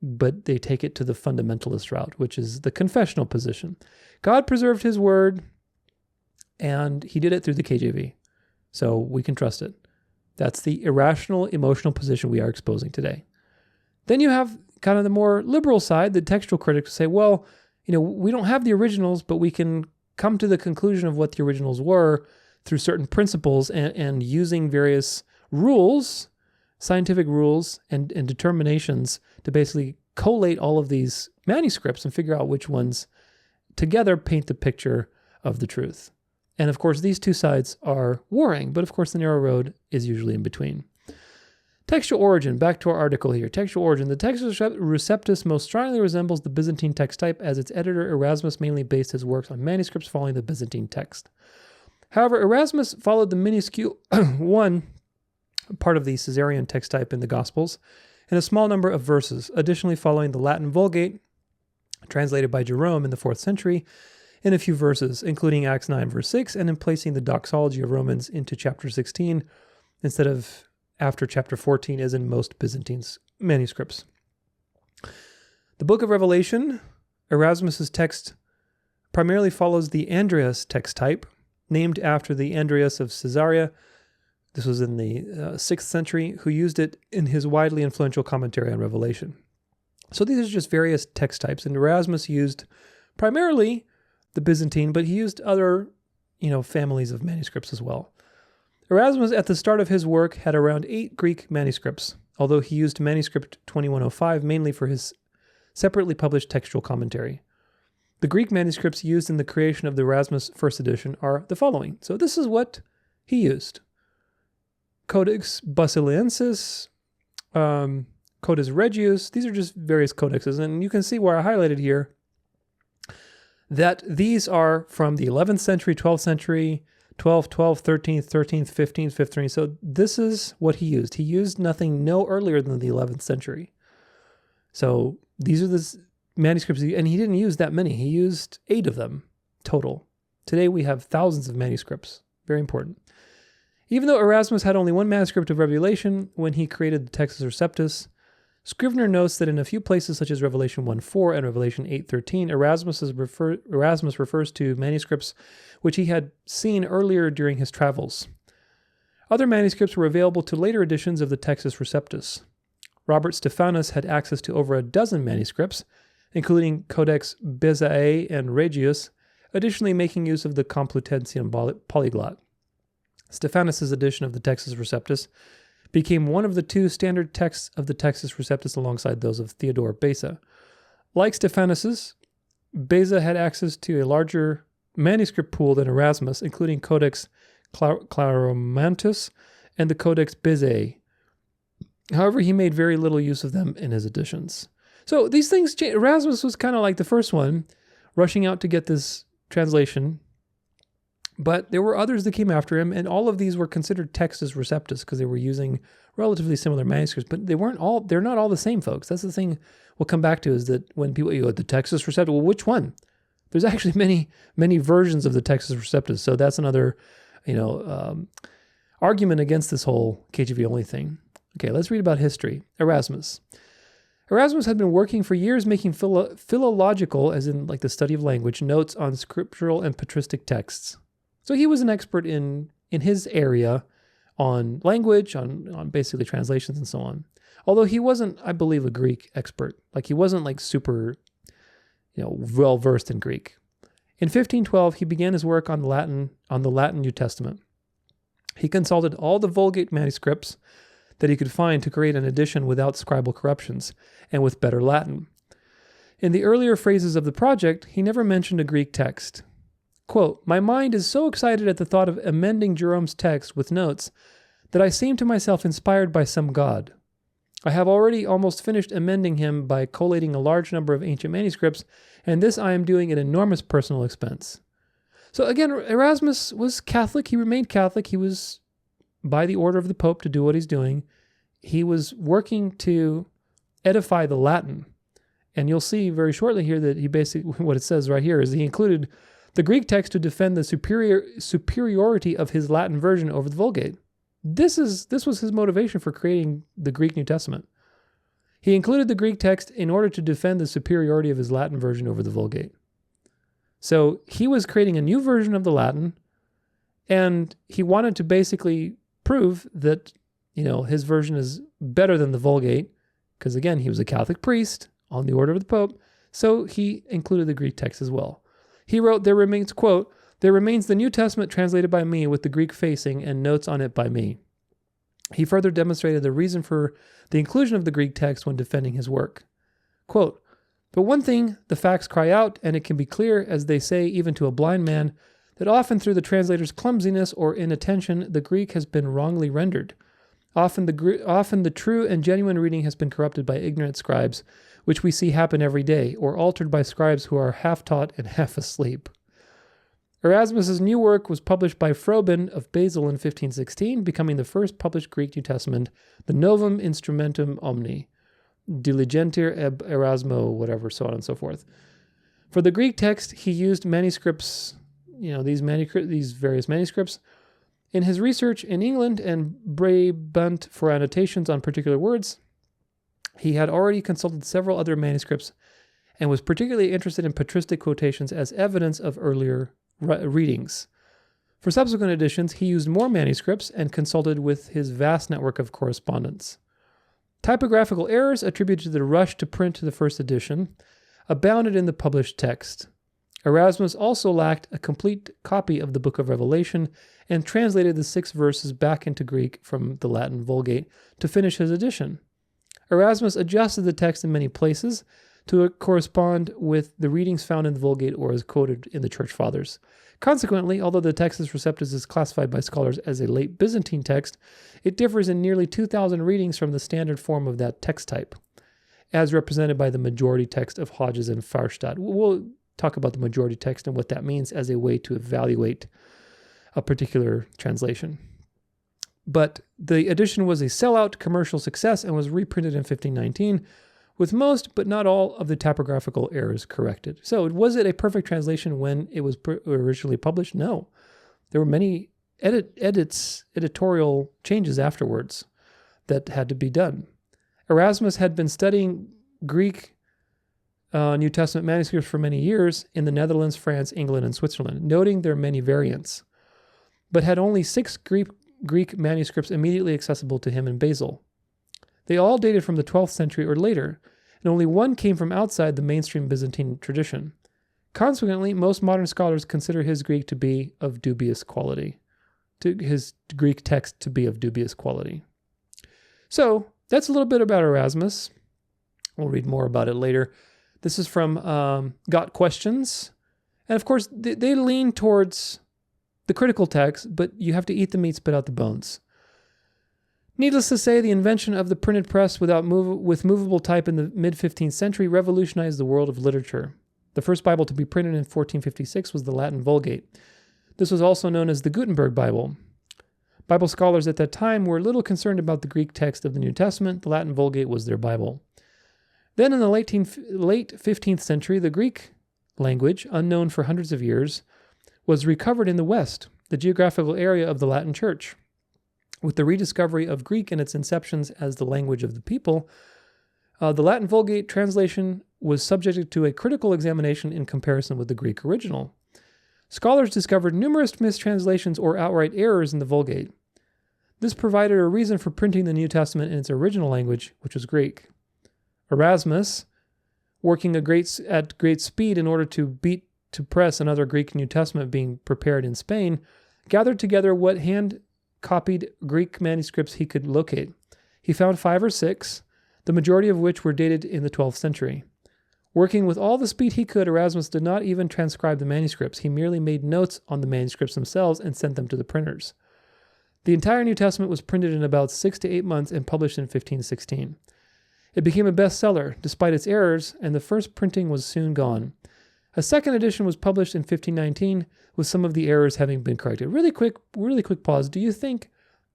but they take it to the fundamentalist route, which is the confessional position. God preserved His Word, and He did it through the KJV, so we can trust it. That's the irrational, emotional position we are exposing today. Then you have kind of the more liberal side, the textual critics say, well, we don't have the originals, but we can come to the conclusion of what the originals were through certain principles and using various rules, scientific rules and determinations to basically collate all of these manuscripts and figure out which ones together paint the picture of the truth. And of course, these two sides are warring, but of course the narrow road is usually in between. Textual origin, back to our article here. Textual origin. The Textus Receptus most strongly resembles the Byzantine text type, as its editor Erasmus mainly based his works on manuscripts following the Byzantine text. However, Erasmus followed the minuscule one part of the Caesarean text type in the Gospels and a small number of verses, additionally following the Latin Vulgate translated by Jerome in the 4th century, in a few verses, including Acts 9, verse 6, and in placing the doxology of Romans into chapter 16 instead of after chapter 14, as in most Byzantine manuscripts. The book of Revelation, Erasmus's text, primarily follows the Andreas text type, named after the Andreas of Caesarea. This was in the 6th century, who used it in his widely influential commentary on Revelation. So these are just various text types, and Erasmus used primarily the Byzantine, but he used other, families of manuscripts as well. Erasmus, at the start of his work, had around 8 Greek manuscripts, although he used manuscript 2105 mainly for his separately published textual commentary. The Greek manuscripts used in the creation of the Erasmus first edition are the following. So this is what he used. Codex Basilensis, Codex Regius. These are just various codexes, and you can see where I highlighted here that these are from the 11th century, 12th century, 12th, 13th, 15th, 15th. So this is what he used. He used nothing no earlier than the 11th century. So these are the manuscripts, and he didn't use that many. He used 8 of them total. Today we have thousands of manuscripts. Very important. Even though Erasmus had only one manuscript of Revelation when he created the Textus Receptus, Scrivener notes that in a few places such as Revelation 1:4 and Revelation 8:13, Erasmus refers to manuscripts which he had seen earlier during his travels. Other manuscripts were available to later editions of the Textus Receptus. Robert Stephanus had access to over a dozen manuscripts, including Codex Bezae and Regius, additionally making use of the Complutensian polyglot. Stephanus' edition of the Textus Receptus became one of the 2 standard texts of the Textus Receptus alongside those of Theodore Beza. Like Stephanus', Beza had access to a larger manuscript pool than Erasmus, including Codex Claromantus and the Codex Bezae. However, he made very little use of them in his editions. So these things change. Erasmus was kind of like the first one, rushing out to get this translation. But there were others that came after him, and all of these were considered Textus Receptus because they were using relatively similar manuscripts. But they're not all the same, folks. That's the thing we'll come back to, is that when people go, the Textus Receptus, well, which one? There's actually many versions of the Textus Receptus. So that's another, argument against this whole KJV Only thing. Okay, let's read about history. Erasmus had been working for years making philological, as in like the study of language, notes on scriptural and patristic texts. So he was an expert in his area on language, on basically translations and so on. Although he wasn't, I believe, a Greek expert. Like he wasn't like super, well-versed in Greek. In 1512, he began his work on the Latin New Testament. He consulted all the Vulgate manuscripts that he could find to create an edition without scribal corruptions and with better Latin. In the earlier phases of the project, he never mentioned a Greek text. Quote, "My mind is so excited at the thought of amending Jerome's text with notes that I seem to myself inspired by some god. I have already almost finished amending him by collating a large number of ancient manuscripts, and this I am doing at enormous personal expense." So again, Erasmus was Catholic. He remained Catholic. He was by the order of the Pope to do what he's doing. He was working to edify the Latin. And you'll see very shortly here that he basically, what it says right here is he included the Greek text to defend the superiority of his Latin version over the Vulgate. This was his motivation for creating the Greek New Testament. He included the Greek text in order to defend the superiority of his Latin version over the Vulgate. So he was creating a new version of the Latin, and he wanted to basically prove that, his version is better than the Vulgate, because again, he was a Catholic priest on the order of the Pope, so he included the Greek text as well. He wrote, "There remains, quote, there remains the New Testament translated by me with the Greek facing and notes on it by me." He further demonstrated the reason for the inclusion of the Greek text when defending his work. Quote, "But one thing the facts cry out, and it can be clear, as they say even to a blind man, that often through the translator's clumsiness or inattention, the Greek has been wrongly rendered. Often the true and genuine reading has been corrupted by ignorant scribes, which we see happen every day, or altered by scribes who are half taught and half asleep." Erasmus's new work was published by Froben of Basel in 1516, becoming the first published Greek New Testament, the Novum Instrumentum Omni, Diligenter eb Erasmo, whatever, so on and so forth. For the Greek text, he used manuscripts, these various manuscripts. In his research in England and Brabant for annotations on particular words, he had already consulted several other manuscripts and was particularly interested in patristic quotations as evidence of earlier readings. For subsequent editions, he used more manuscripts and consulted with his vast network of correspondence. Typographical errors attributed to the rush to print the first edition abounded in the published text. Erasmus also lacked a complete copy of the Book of Revelation and translated the 6 verses back into Greek from the Latin Vulgate to finish his edition. Erasmus adjusted the text in many places to correspond with the readings found in the Vulgate or as quoted in the Church Fathers. Consequently, although the Textus Receptus is classified by scholars as a late Byzantine text, it differs in nearly 2,000 readings from the standard form of that text type, as represented by the majority text of Hodges and Farstadt. We'll talk about the majority text and what that means as a way to evaluate a particular translation. But the edition was a sellout commercial success and was reprinted in 1519, with most but not all of the typographical errors corrected. So was it a perfect translation when it was originally published? No. There were many editorial changes afterwards that had to be done. Erasmus had been studying Greek New Testament manuscripts for many years in the Netherlands, France, England, and Switzerland, noting their many variants, but had only 6 Greek manuscripts immediately accessible to him in Basel. They all dated from the 12th century or later, and only one came from outside the mainstream Byzantine tradition. Consequently, most modern scholars consider his Greek to be of dubious quality, his Greek text to be of dubious quality. So, that's a little bit about Erasmus. We'll read more about it later. This is from Got Questions. And of course, they lean towards the critical text, but you have to eat the meat, spit out the bones. Needless to say, the invention of the printed press with movable type in the mid-15th century revolutionized the world of literature. The first Bible to be printed in 1456 was the Latin Vulgate. This was also known as the Gutenberg Bible. Bible scholars at that time were little concerned about the Greek text of the New Testament. The Latin Vulgate was their Bible. Then in the late 15th century, the Greek language, unknown for hundreds of years, was recovered in the West, the geographical area of the Latin Church. With the rediscovery of Greek and its inceptions as the language of the people, the Latin Vulgate translation was subjected to a critical examination in comparison with the Greek original. Scholars discovered numerous mistranslations or outright errors in the Vulgate. This provided a reason for printing the New Testament in its original language, which was Greek. Erasmus, working at great speed in order to beat to press another Greek New Testament being prepared in Spain, gathered together what hand-copied Greek manuscripts he could locate. He found 5 or 6, the majority of which were dated in the 12th century. Working with all the speed he could, Erasmus did not even transcribe the manuscripts. He merely made notes on the manuscripts themselves and sent them to the printers. The entire New Testament was printed in about 6 to 8 months and published in 1516. It became a bestseller, despite its errors, and the first printing was soon gone. A second edition was published in 1519, with some of the errors having been corrected. Really quick pause. Do you think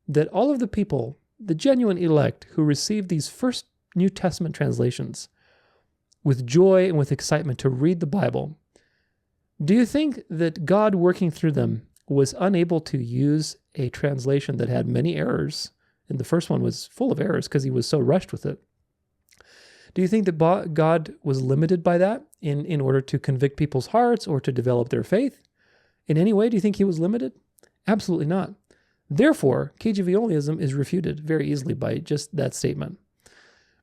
that all of the people, the genuine elect, who received these first New Testament translations with joy and with excitement to read the Bible, do you think that God working through them was unable to use a translation that had many errors? And the first one was full of errors because he was so rushed with it. Do you think that God was limited by that in order to convict people's hearts or to develop their faith? In any way, do you think he was limited? Absolutely not. Therefore, KJV Onlyism is refuted very easily by just that statement.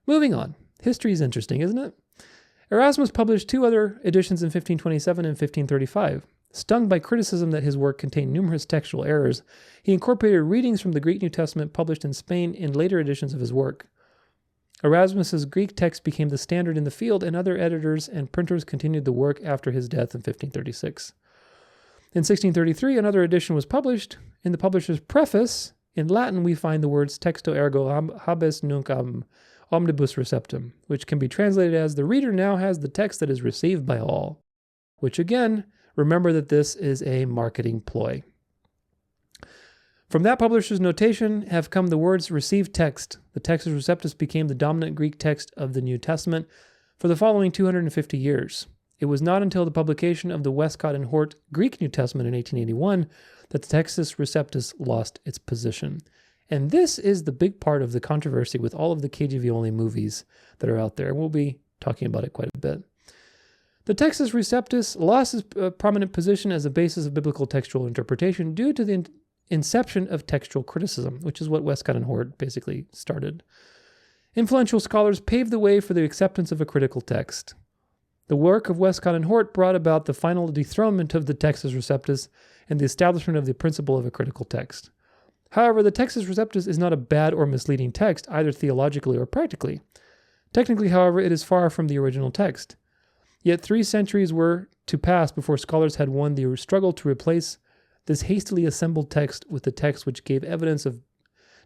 Moving on. History is interesting, isn't it? Erasmus published 2 other editions in 1527 and 1535. Stung by criticism that his work contained numerous textual errors, he incorporated readings from the Greek New Testament published in Spain in later editions of his work. Erasmus's Greek text became the standard in the field, and other editors and printers continued the work after his death in 1536. In 1633, another edition was published. In the publisher's preface, in Latin, we find the words texto ergo habes nunc omnibus receptum, which can be translated as, the reader now has the text that is received by all. Which again, remember that this is a marketing ploy. From that publisher's notation have come the words received text. The Textus Receptus became the dominant Greek text of the New Testament for the following 250 years. It was not until the publication of the Westcott and Hort Greek New Testament in 1881 that the Textus Receptus lost its position. And this is the big part of the controversy with all of the KJV Only movies that are out there. We'll be talking about it quite a bit. The Textus Receptus lost its prominent position as a basis of biblical textual interpretation due to the inception of textual criticism, which is what Westcott and Hort basically started. Influential scholars paved the way for the acceptance of a critical text. The work of Westcott and Hort brought about the final dethronement of the Textus Receptus and the establishment of the principle of a critical text. However, the Textus Receptus is not a bad or misleading text, either theologically or practically. Technically, however, it is far from the original text. Yet 3 centuries were to pass before scholars had won the struggle to replace this hastily assembled text with the text which gave evidence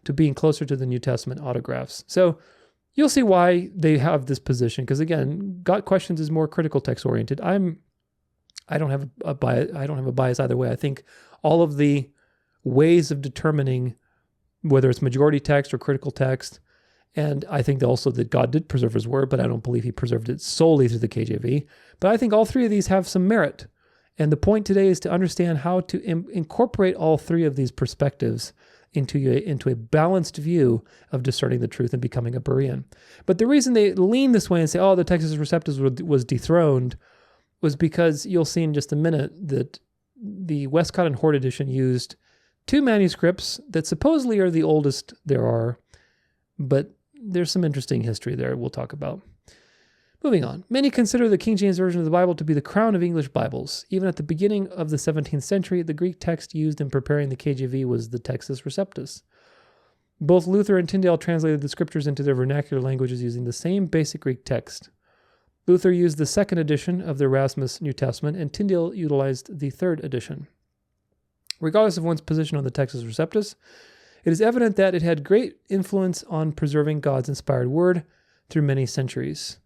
to being closer to the New Testament autographs. So you'll see why they have this position, because again, Got Questions is more critical text oriented. I don't have a bias either way. I think all of the ways of determining whether it's majority text or critical text, and I think also that God did preserve his word, but I don't believe he preserved it solely through the KJV. But I think all 3 of these have some merit. And the point today is to understand how to incorporate all 3 of these perspectives into a balanced view of discerning the truth and becoming a Berean. But the reason they lean this way and say, oh, the Textus Receptus was dethroned, was because you'll see in just a minute that the Westcott and Hort edition used 2 manuscripts that supposedly are the oldest there are, but there's some interesting history there we'll talk about. Moving on. Many consider the King James Version of the Bible to be the crown of English Bibles. Even at the beginning of the 17th century, the Greek text used in preparing the KJV was the Textus Receptus. Both Luther and Tyndale translated the scriptures into their vernacular languages using the same basic Greek text. Luther used the 2nd edition of the Erasmus New Testament, and Tyndale utilized the 3rd edition. Regardless of one's position on the Textus Receptus, it is evident that it had great influence on preserving God's inspired word through many centuries.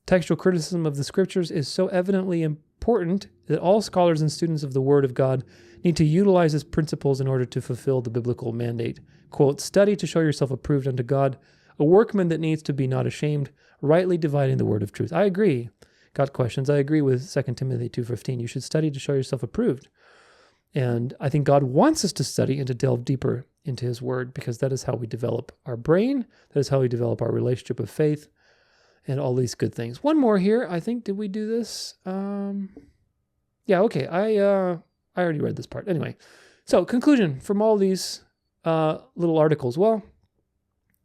Textual criticism of the scriptures is so evidently important that all scholars and students of the Word of God need to utilize its principles in order to fulfill the biblical mandate. Quote, study to show yourself approved unto God, a workman that needs to be not ashamed, rightly dividing the word of truth. I agree. Got questions? I agree with 2 Timothy 2:15. You should study to show yourself approved. And I think God wants us to study and to delve deeper into his word, because that is how we develop our brain. That is how we develop our relationship with faith and all these good things. One more here. I think, did we do this? Yeah, okay. I already read this part. Anyway, so conclusion from all these little articles. Well,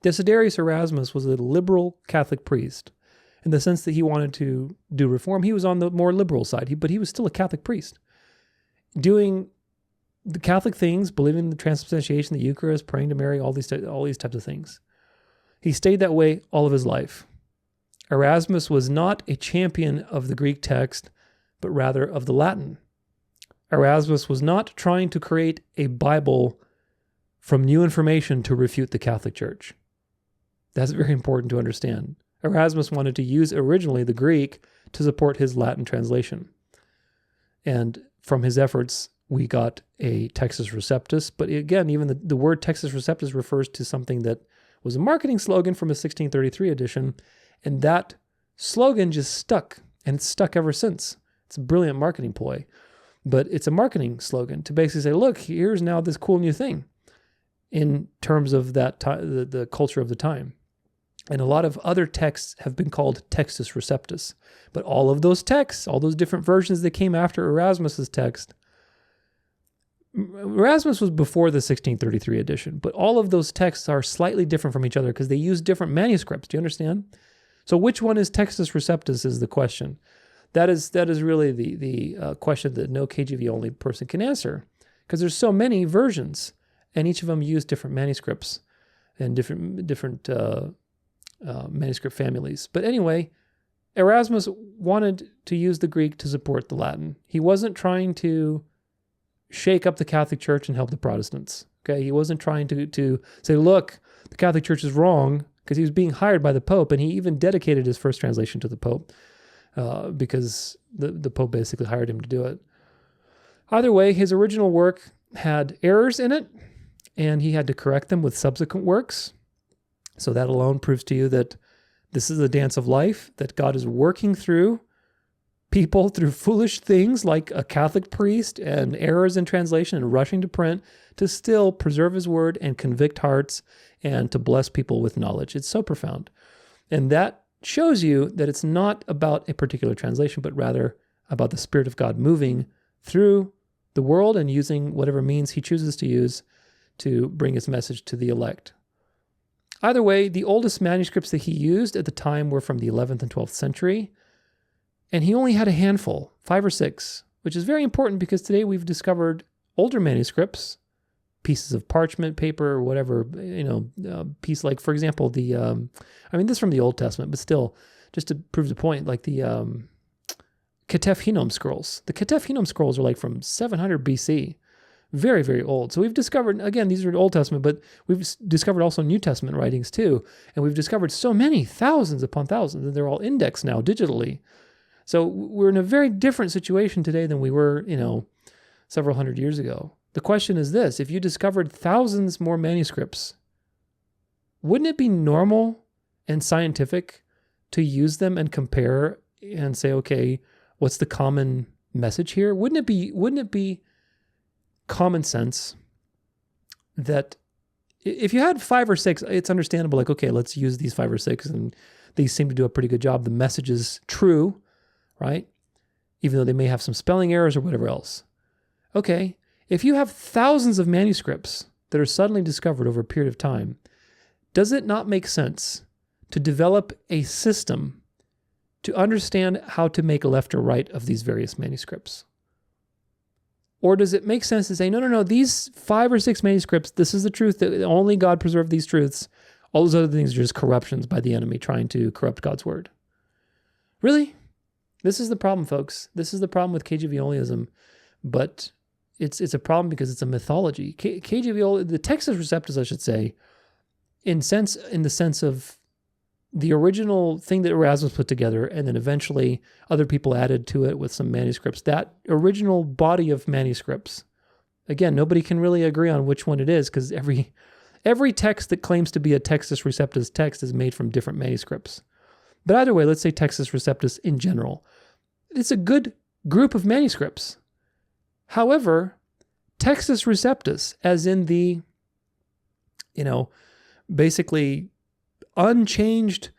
Desiderius Erasmus was a liberal Catholic priest in the sense that he wanted to do reform. He was on the more liberal side, but he was still a Catholic priest, doing the Catholic things, believing in the transubstantiation, the Eucharist, praying to Mary, all these types of things. He stayed that way all of his life. Erasmus was not a champion of the Greek text, but rather of the Latin. Erasmus was not trying to create a Bible from new information to refute the Catholic Church. That's very important to understand. Erasmus wanted to use originally the Greek to support his Latin translation. And from his efforts, we got a Textus Receptus. But again, even the word Textus Receptus refers to something that was a marketing slogan from a 1633 edition. And that slogan just stuck, and it's stuck ever since. It's a brilliant marketing ploy. But it's a marketing slogan to basically say, look, here's now this cool new thing in terms of that the culture of the time. And a lot of other texts have been called Textus Receptus. But all of those texts, all those different versions that came after Erasmus's text, Erasmus was before the 1633 edition, but all of those texts are slightly different from each other because they use different manuscripts. Do you understand? So which one is Textus Receptus is the question. That is really the question that no KJV only person can answer, because there's so many versions, and each of them use different manuscripts and different manuscript families. But anyway, Erasmus wanted to use the Greek to support the Latin. He wasn't trying to shake up the Catholic Church and help the Protestants. Okay, he wasn't trying to say, look, the Catholic Church is wrong, because he was being hired by the Pope, and he even dedicated his first translation to the Pope because the Pope basically hired him to do it. Either way, his original work had errors in it, and he had to correct them with subsequent works. So that alone proves to you that this is a dance of life, that God is working through people through foolish things like a Catholic priest and errors in translation and rushing to print to still preserve his word and convict hearts and to bless people with knowledge. It's so profound. And that shows you that it's not about a particular translation, but rather about the Spirit of God moving through the world and using whatever means he chooses to use to bring his message to the elect. Either way, the oldest manuscripts that he used at the time were from the 11th and 12th century, and he only had a handful, 5 or 6, which is very important because today we've discovered older manuscripts, pieces of parchment, paper, or whatever, piece like, for example, this is from the Old Testament, but still, just to prove the point, like the KJV scrolls. The KJV scrolls are like from 700 BC. Very, very old. So we've discovered, again, these are Old Testament, but we've discovered also New Testament writings too. And we've discovered so many, thousands upon thousands, and they're all indexed now digitally. So we're in a very different situation today than we were, several hundred years ago. The question is this: if you discovered thousands more manuscripts, wouldn't it be normal and scientific to use them and compare and say, okay, what's the common message here? Wouldn't it be common sense that if you had 5 or 6, it's understandable, like, okay, let's use these 5 or 6, and these seem to do a pretty good job. The message is true, right? Even though they may have some spelling errors or whatever else. Okay, if you have thousands of manuscripts that are suddenly discovered over a period of time, does it not make sense to develop a system to understand how to make a left or right of these various manuscripts? Or does it make sense to say, no, these 5 or 6 manuscripts, this is the truth, that only God preserved these truths. All those other things are just corruptions by the enemy trying to corrupt God's word. Really? This is the problem, folks. This is the problem with KJV Onlyism. But it's a problem because it's a mythology. KJV Only, the Textus Receptus, I should say, in the sense of the original thing that Erasmus put together, and then eventually other people added to it with some manuscripts. That original body of manuscripts, again, nobody can really agree on which one it is, because every text that claims to be a Textus Receptus text is made from different manuscripts. But either way, let's say Textus Receptus in general. It's a good group of manuscripts. However, Textus Receptus, as in the, basically unchanged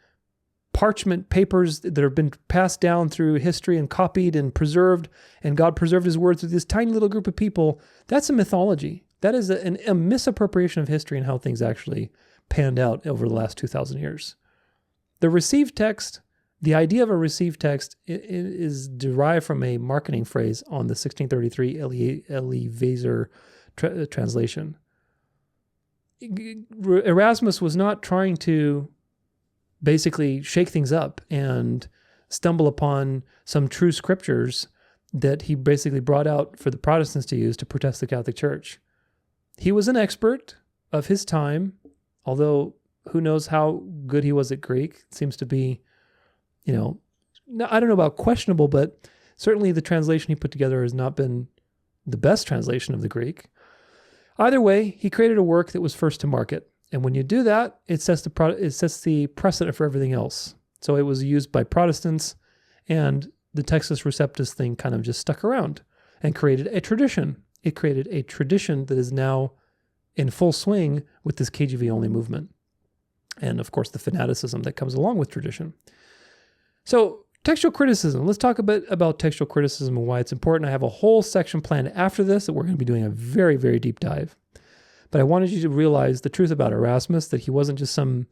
parchment papers that have been passed down through history and copied and preserved, and God preserved his word through this tiny little group of people, that's a mythology. That is a misappropriation of history and how things actually panned out over the last 2,000 years. The received text, the idea of a received text is derived from a marketing phrase on the 1633 Elie Wiesel translation. Erasmus was not trying to basically shake things up and stumble upon some true scriptures that he basically brought out for the Protestants to use to protest the Catholic Church. He was an expert of his time, although who knows how good he was at Greek. It seems to be, I don't know about questionable, but certainly the translation he put together has not been the best translation of the Greek. Either way, he created a work that was first to market. And when you do that, it sets the precedent for everything else. So it was used by Protestants, and the Textus Receptus thing kind of just stuck around and created a tradition. It created a tradition that is now in full swing with this KJV Only movement. And of course, the fanaticism that comes along with tradition. So textual criticism. Let's talk a bit about textual criticism and why it's important. I have a whole section planned after this that we're going to be doing a very, very deep dive. But I wanted you to realize the truth about Erasmus, that he wasn't just some...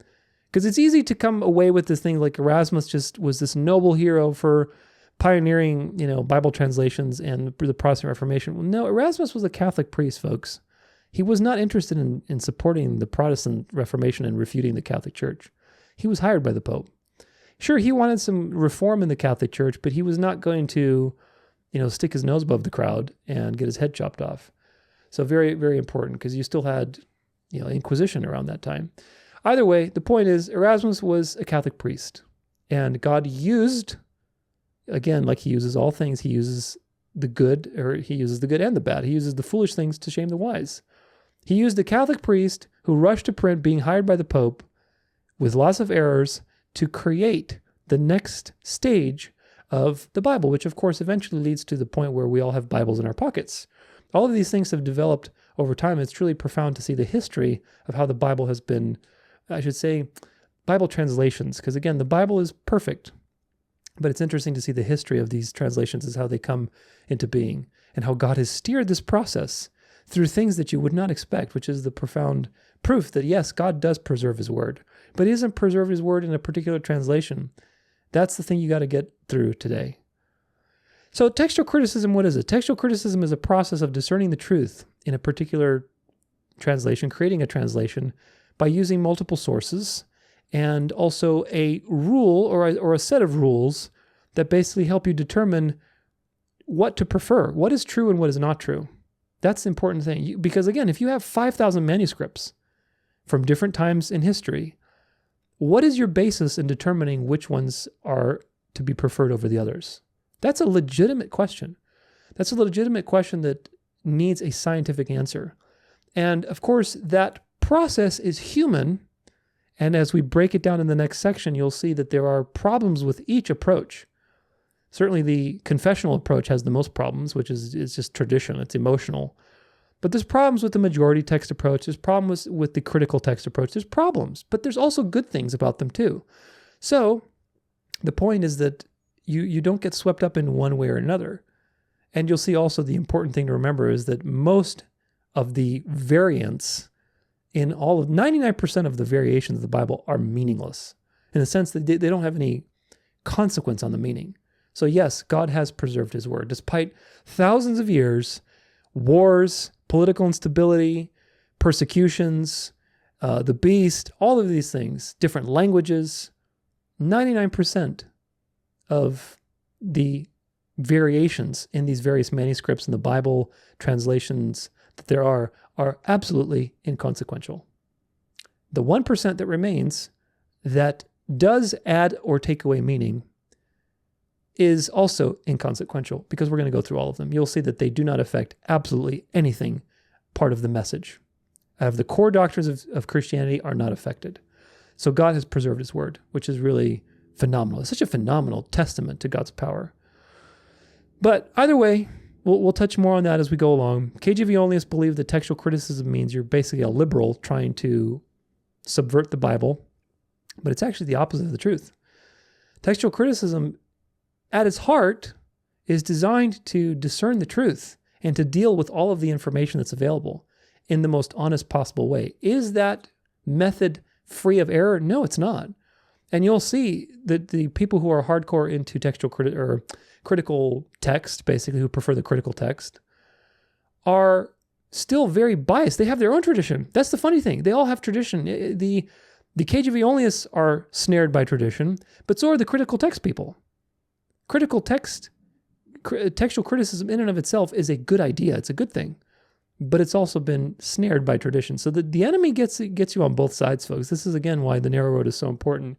Because it's easy to come away with this thing like Erasmus just was this noble hero for pioneering, Bible translations and the Protestant Reformation. Well, no, Erasmus was a Catholic priest, folks. He was not interested in supporting the Protestant Reformation and refuting the Catholic Church. He was hired by the Pope. Sure, he wanted some reform in the Catholic Church, but he was not going to, stick his nose above the crowd and get his head chopped off. So very, very important, because you still had, Inquisition around that time. Either way, the point is Erasmus was a Catholic priest, and God used, again, like he uses all things, he uses the good, or he uses the good and the bad. He uses the foolish things to shame the wise. He used a Catholic priest who rushed to print, being hired by the Pope with lots of errors, to create the next stage of the Bible, which of course eventually leads to the point where we all have Bibles in our pockets. All of these things have developed over time. It's truly profound to see the history of how the Bible has been, I should say, Bible translations, because again, the Bible is perfect, but it's interesting to see the history of these translations as how they come into being and how God has steered this process through things that you would not expect, which is the profound proof that yes, God does preserve his word, but he doesn't preserve his word in a particular translation. That's the thing you got to get through today. So textual criticism, what is it? Textual criticism is a process of discerning the truth in a particular translation, creating a translation by using multiple sources and also a rule or a set of rules that basically help you determine what to prefer, what is true and what is not true. That's the important thing. Because again, if you have 5,000 manuscripts from different times in history, what is your basis in determining which ones are to be preferred over the others? That's a legitimate question. That's a legitimate question that needs a scientific answer. And of course, that process is human. And as we break it down in the next section, you'll see that there are problems with each approach. Certainly the confessional approach has the most problems, which is just tradition. It's emotional. But there's problems with the majority text approach. There's problems with the critical text approach. There's problems, but there's also good things about them too. So the point is that you don't get swept up in one way or another. And you'll see also the important thing to remember is that most of the variants in all of 99% of the variations of the Bible are meaningless in the sense that they don't have any consequence on the meaning. So yes, God has preserved his word. Despite thousands of years, wars, political instability, persecutions, the beast, all of these things, different languages, 99% of the variations in these various manuscripts in the Bible translations that there are absolutely inconsequential. The 1% that remains that does add or take away meaning is also inconsequential because we're going to go through all of them. You'll see that they do not affect absolutely anything part of the message. The core doctrines of Christianity are not affected. So God has preserved his word, which is really phenomenal. It's such a phenomenal testament to God's power. But either way, we'll touch more on that as we go along. KJV Onlyists believe that textual criticism means you're basically a liberal trying to subvert the Bible, but it's actually the opposite of the truth. Textual criticism, at its heart, is designed to discern the truth and to deal with all of the information that's available in the most honest possible way. Is that method free of error? No, it's not. And you'll see that the people who are hardcore into textual critical text, basically who prefer the critical text, are still very biased. They have their own tradition. That's the funny thing. They all have tradition. The KJV Onlyists are snared by tradition, but so are the critical text people. Critical text, textual criticism in and of itself is a good idea. It's a good thing, but it's also been snared by tradition. So the enemy gets you on both sides, folks. This is, again, why the narrow road is so important,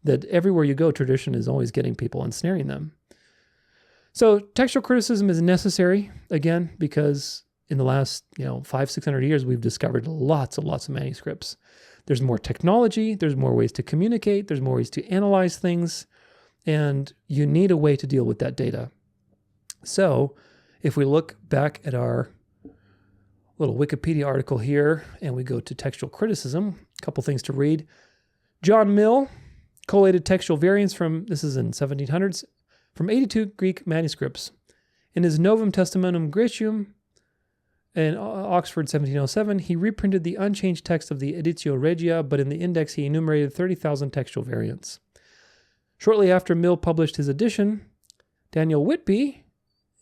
that everywhere you go, tradition is always getting people and snaring them. So textual criticism is necessary, again, because in the last 500-600 years, we've discovered lots and lots of manuscripts. There's more technology. There's more ways to communicate. There's more ways to analyze things. And you need a way to deal with that data. So if we look back at our little Wikipedia article here and we go to textual criticism, a couple things to read. John Mill collated textual variants this is in 1700s, from 82 Greek manuscripts. In his Novum Testamentum Graecium in Oxford 1707, he reprinted the unchanged text of the Editio Regia, but in the index he enumerated 30,000 textual variants. Shortly after Mill published his edition, Daniel Whitby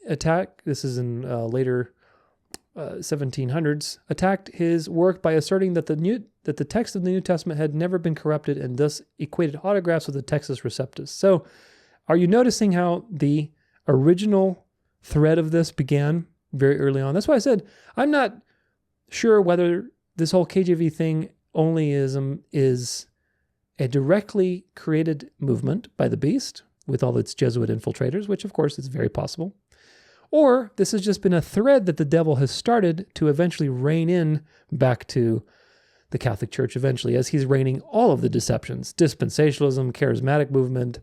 this is in later 1700s, attacked his work by asserting that the text of the New Testament had never been corrupted and thus equated autographs with the Textus Receptus. So are you noticing how the original thread of this began very early on? That's why I said I'm not sure whether this whole KJV thing, Onlyism, is a directly created movement by the beast with all its Jesuit infiltrators, which of course is very possible. Or this has just been a thread that the devil has started to eventually rein in back to the Catholic Church eventually, as he's reigning all of the deceptions, dispensationalism, charismatic movement,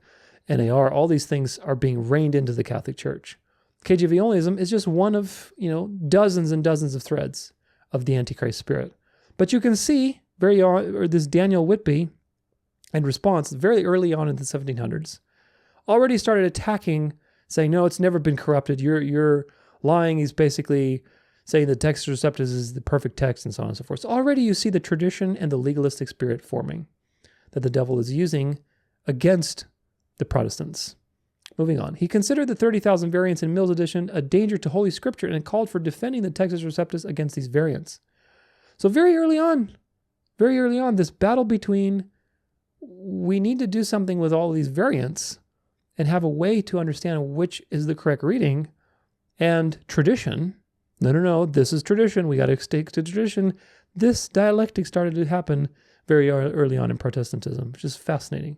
NAR, all these things are being reined into the Catholic Church. KJV Onlyism is just one of, dozens and dozens of threads of the Antichrist spirit. But you can see this Daniel Whitby, in response, very early on in the 1700s, already started attacking, saying, no, it's never been corrupted. You're lying. He's basically saying the Textus Receptus is the perfect text and so on and so forth. So already you see the tradition and the legalistic spirit forming that the devil is using against the Protestants. Moving on. He considered the 30,000 variants in Mills' edition a danger to Holy Scripture and called for defending the Textus Receptus against these variants. So very early on, this battle between we need to do something with all of these variants and have a way to understand which is the correct reading, and tradition. No, this is tradition. We got to stick to tradition. This dialectic started to happen very early on in Protestantism, which is fascinating.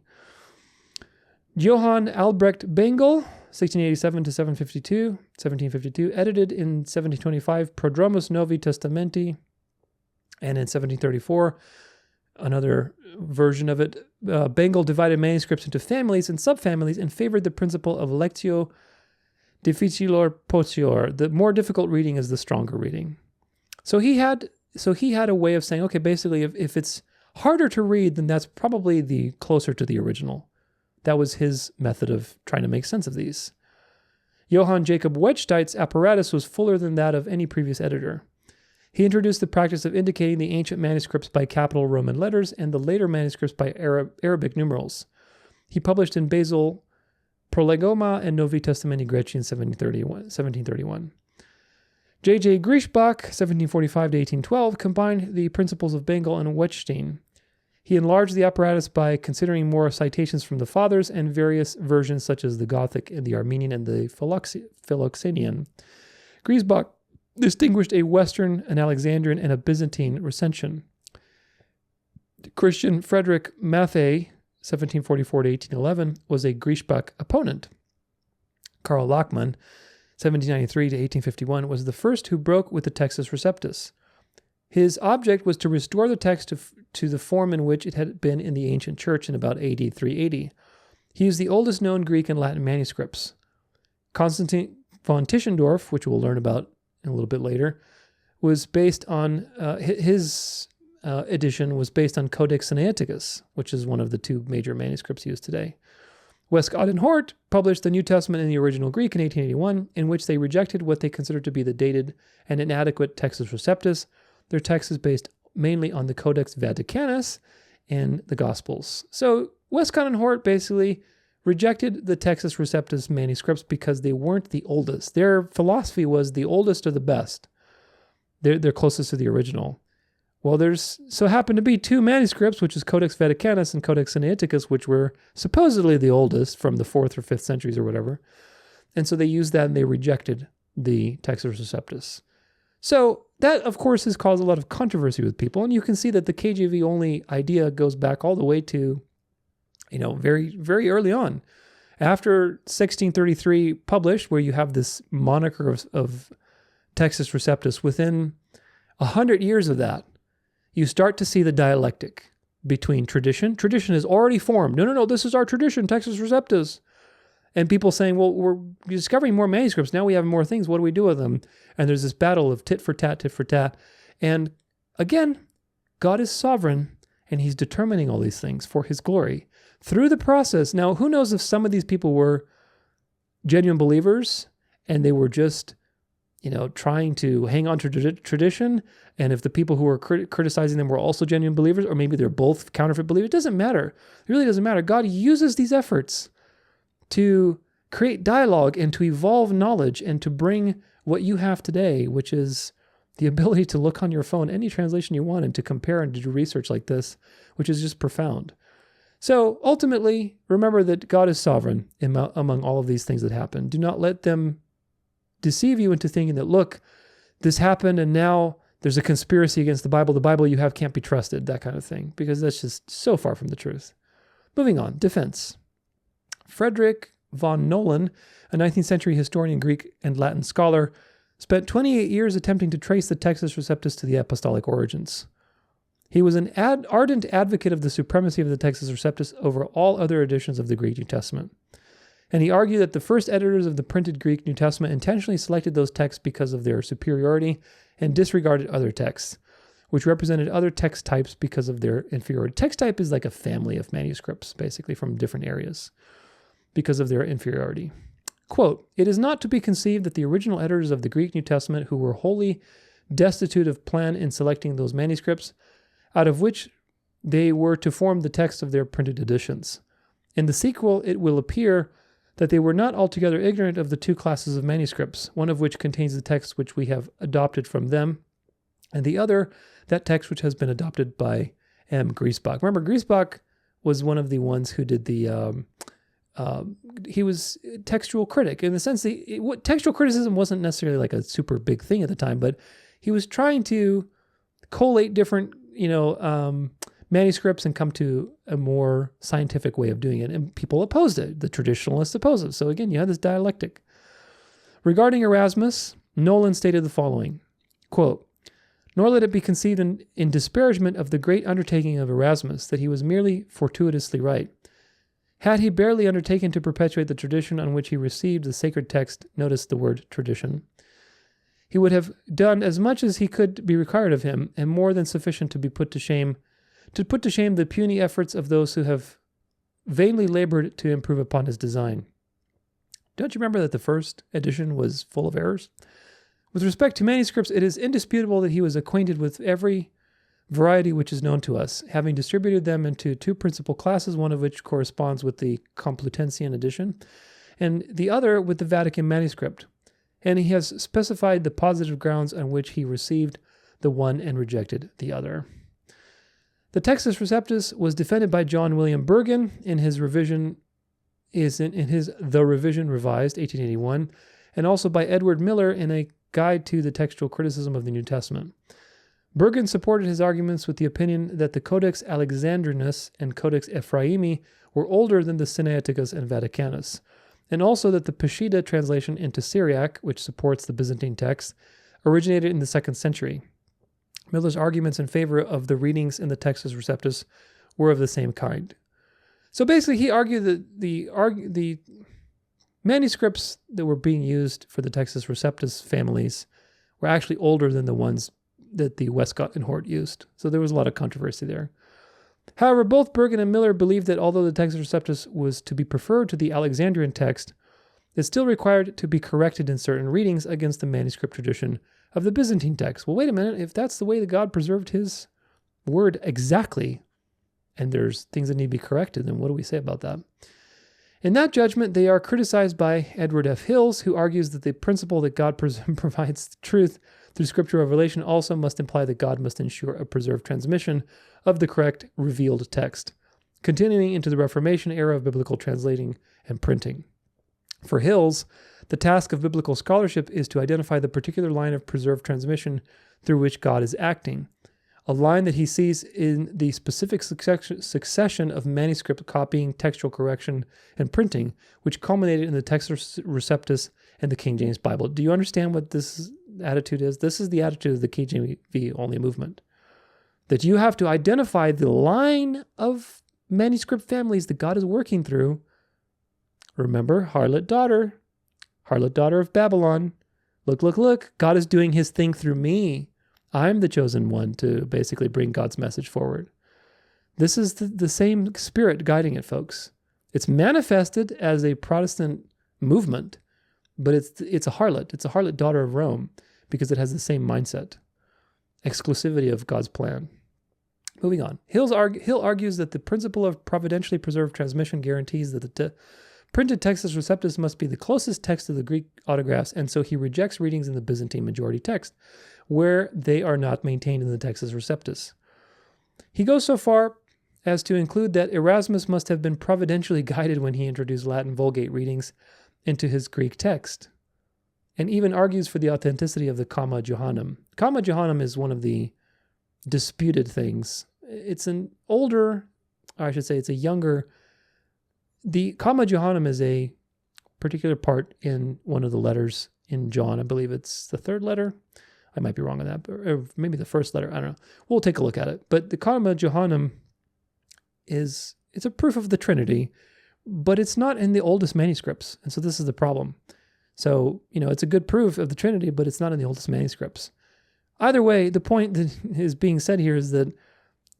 Johann Albrecht Bengel, 1687 to 1752, edited in 1725 Prodromus Novi Testamenti, and in 1734, another version of it. Bengel divided manuscripts into families and subfamilies and favored the principle of lectio difficilor potior. The more difficult reading is the stronger reading. So he had a way of saying, okay, basically, if it's harder to read, then that's probably the closer to the original. That was his method of trying to make sense of these. Johann Jacob Wettsteit's apparatus was fuller than that of any previous editor. He introduced the practice of indicating the ancient manuscripts by capital Roman letters and the later manuscripts by Arabic numerals. He published in Basel Prolegoma and Novi Testamenti Greci in 1731. J.J. Griesbach, 1745 to 1812, combined the principles of Bengel and Wettstein. He enlarged the apparatus by considering more citations from the Fathers and various versions such as the Gothic and the Armenian and the Philoxenian. Griesbach distinguished a Western, an Alexandrian, and a Byzantine recension. Christian Frederick Matthay, 1744 to 1811, was a Griesbach opponent. Karl Lachmann, 1793 to 1851, was the first who broke with the Textus Receptus. His object was to restore the text to the form in which it had been in the ancient church in about AD 380. He used the oldest known Greek and Latin manuscripts. Constantine von Tischendorf, which we'll learn about in a little bit later, was based on, his edition was based on Codex Sinaiticus, which is one of the two major manuscripts used today. Westcott and Hort published the New Testament in the original Greek in 1881, in which they rejected what they considered to be the dated and inadequate Textus Receptus. Their text is based mainly on the Codex Vaticanus and the Gospels. So Westcott and Hort basically rejected the Textus Receptus manuscripts because they weren't the oldest. Their philosophy was the oldest are the best. They're closest to the original. Well, there's so happened to be two manuscripts, which is Codex Vaticanus and Codex Sinaiticus, which were supposedly the oldest from the 4th or 5th centuries or whatever. And so they used that and they rejected the Textus Receptus. So that, of course, has caused a lot of controversy with people. And you can see that the KJV only idea goes back all the way to, very, very early on. After 1633 published, where you have this moniker of Textus Receptus, within 100 years of that, you start to see the dialectic between tradition. Tradition is already formed. No, this is our tradition, Textus Receptus. And people saying, well, we're discovering more manuscripts. Now we have more things. What do we do with them? And there's this battle of tit for tat. And again, God is sovereign, and he's determining all these things for his glory. Through the process, now who knows if some of these people were genuine believers and they were just, trying to hang on to tradition, and if the people who were criticizing them were also genuine believers, or maybe they're both counterfeit believers. It doesn't matter. It really doesn't matter. God uses these efforts to create dialogue and to evolve knowledge and to bring what you have today, which is the ability to look on your phone, any translation you want, and to compare and to do research like this, which is just profound. So ultimately, remember that God is sovereign among all of these things that happen. Do not let them deceive you into thinking that, look, this happened and now there's a conspiracy against the Bible. The Bible you have can't be trusted, that kind of thing, because that's just so far from the truth. Moving on, defense. Frederick von Nolan, a 19th century historian, Greek and Latin scholar, spent 28 years attempting to trace the Textus Receptus to the apostolic origins. He was an ardent advocate of the supremacy of the Textus Receptus over all other editions of the Greek New Testament. And he argued that the first editors of the printed Greek New Testament intentionally selected those texts because of their superiority and disregarded other texts, which represented other text types because of their inferiority. Text type is like a family of manuscripts, basically, from different areas because of their inferiority. Quote, "It is not to be conceived that the original editors of the Greek New Testament, who were wholly destitute of plan in selecting those manuscripts, out of which they were to form the text of their printed editions. In the sequel, it will appear that they were not altogether ignorant of the two classes of manuscripts, one of which contains the text which we have adopted from them, and the other, that text which has been adopted by M. Griesbach." Remember, Griesbach was one of the ones who did the, he was a textual critic in the sense that textual criticism wasn't necessarily like a super big thing at the time, but he was trying to collate different, manuscripts and come to a more scientific way of doing it. And people opposed it. The traditionalists opposed it. So again, you had this dialectic. Regarding Erasmus, Nolan stated the following, quote, "Nor let it be conceived in disparagement of the great undertaking of Erasmus that he was merely fortuitously right. Had he barely undertaken to perpetuate the tradition on which he received the sacred text," notice the word tradition, "he would have done as much as he could be required of him, and more than sufficient to put to shame the puny efforts of those who have vainly labored to improve upon his design." Don't you remember that the first edition was full of errors? With respect to manuscripts, it is indisputable that he was acquainted with every variety which is known to us, having distributed them into two principal classes, one of which corresponds with the Complutensian edition, and the other with the Vatican manuscript. And he has specified the positive grounds on which he received the one and rejected the other. The Textus Receptus was defended by John William Berean in his revision, The Revision Revised, 1881, and also by Edward Miller in a Guide to the Textual Criticism of the New Testament. Berean supported his arguments with the opinion that the Codex Alexandrinus and Codex Ephraimi were older than the Sinaiticus and Vaticanus, and also that the Peshitta translation into Syriac, which supports the Byzantine text, originated in the 2nd century. Miller's arguments in favor of the readings in the Textus Receptus were of the same kind. So basically, he argued that the manuscripts that were being used for the Textus Receptus families were actually older than the ones that the Westcott and Hort used. So there was a lot of controversy there. However, both Berean and Miller believed that although the Textus Receptus was to be preferred to the Alexandrian text, it still required to be corrected in certain readings against the manuscript tradition of the Byzantine text. Well, wait a minute. If that's the way that God preserved his word exactly, and there's things that need to be corrected, then what do we say about that? In that judgment, they are criticized by Edward F. Hills, who argues that the principle that God provides truth through scriptural revelation also must imply that God must ensure a preserved transmission of the correct revealed text, continuing into the Reformation era of biblical translating and printing. For Hills, the task of biblical scholarship is to identify the particular line of preserved transmission through which God is acting, a line that he sees in the specific succession of manuscript copying, textual correction, and printing, which culminated in the Textus Receptus and the King James Bible. Do you understand what this attitude is? This is the attitude of the KJV Only movement. That you have to identify the line of manuscript families that God is working through. Remember, harlot daughter of Babylon. Look, God is doing his thing through me. I'm the chosen one to basically bring God's message forward. This is the same spirit guiding it, folks. It's manifested as a Protestant movement, but it's a harlot. It's a harlot daughter of Rome because it has the same mindset. Exclusivity of God's plan. Moving on. Hill argues that the principle of providentially preserved transmission guarantees that the printed Textus Receptus must be the closest text to the Greek autographs, and so he rejects readings in the Byzantine majority text, where they are not maintained in the Textus Receptus. He goes so far as to include that Erasmus must have been providentially guided when he introduced Latin Vulgate readings into his Greek text, and even argues for the authenticity of the Comma Johannem. Comma Johannem is one of the disputed things. It's an older, or I should say it's a younger. The Comma Johannem is a particular part in one of the letters in John. I believe it's the third letter. I might be wrong on that, or maybe the first letter. I don't know. We'll take a look at it. But the Comma Johannem it's a proof of the Trinity, but it's not in the oldest manuscripts. And so this is the problem. So, it's a good proof of the Trinity, but it's not in the oldest manuscripts. Either way, the point that is being said here is that,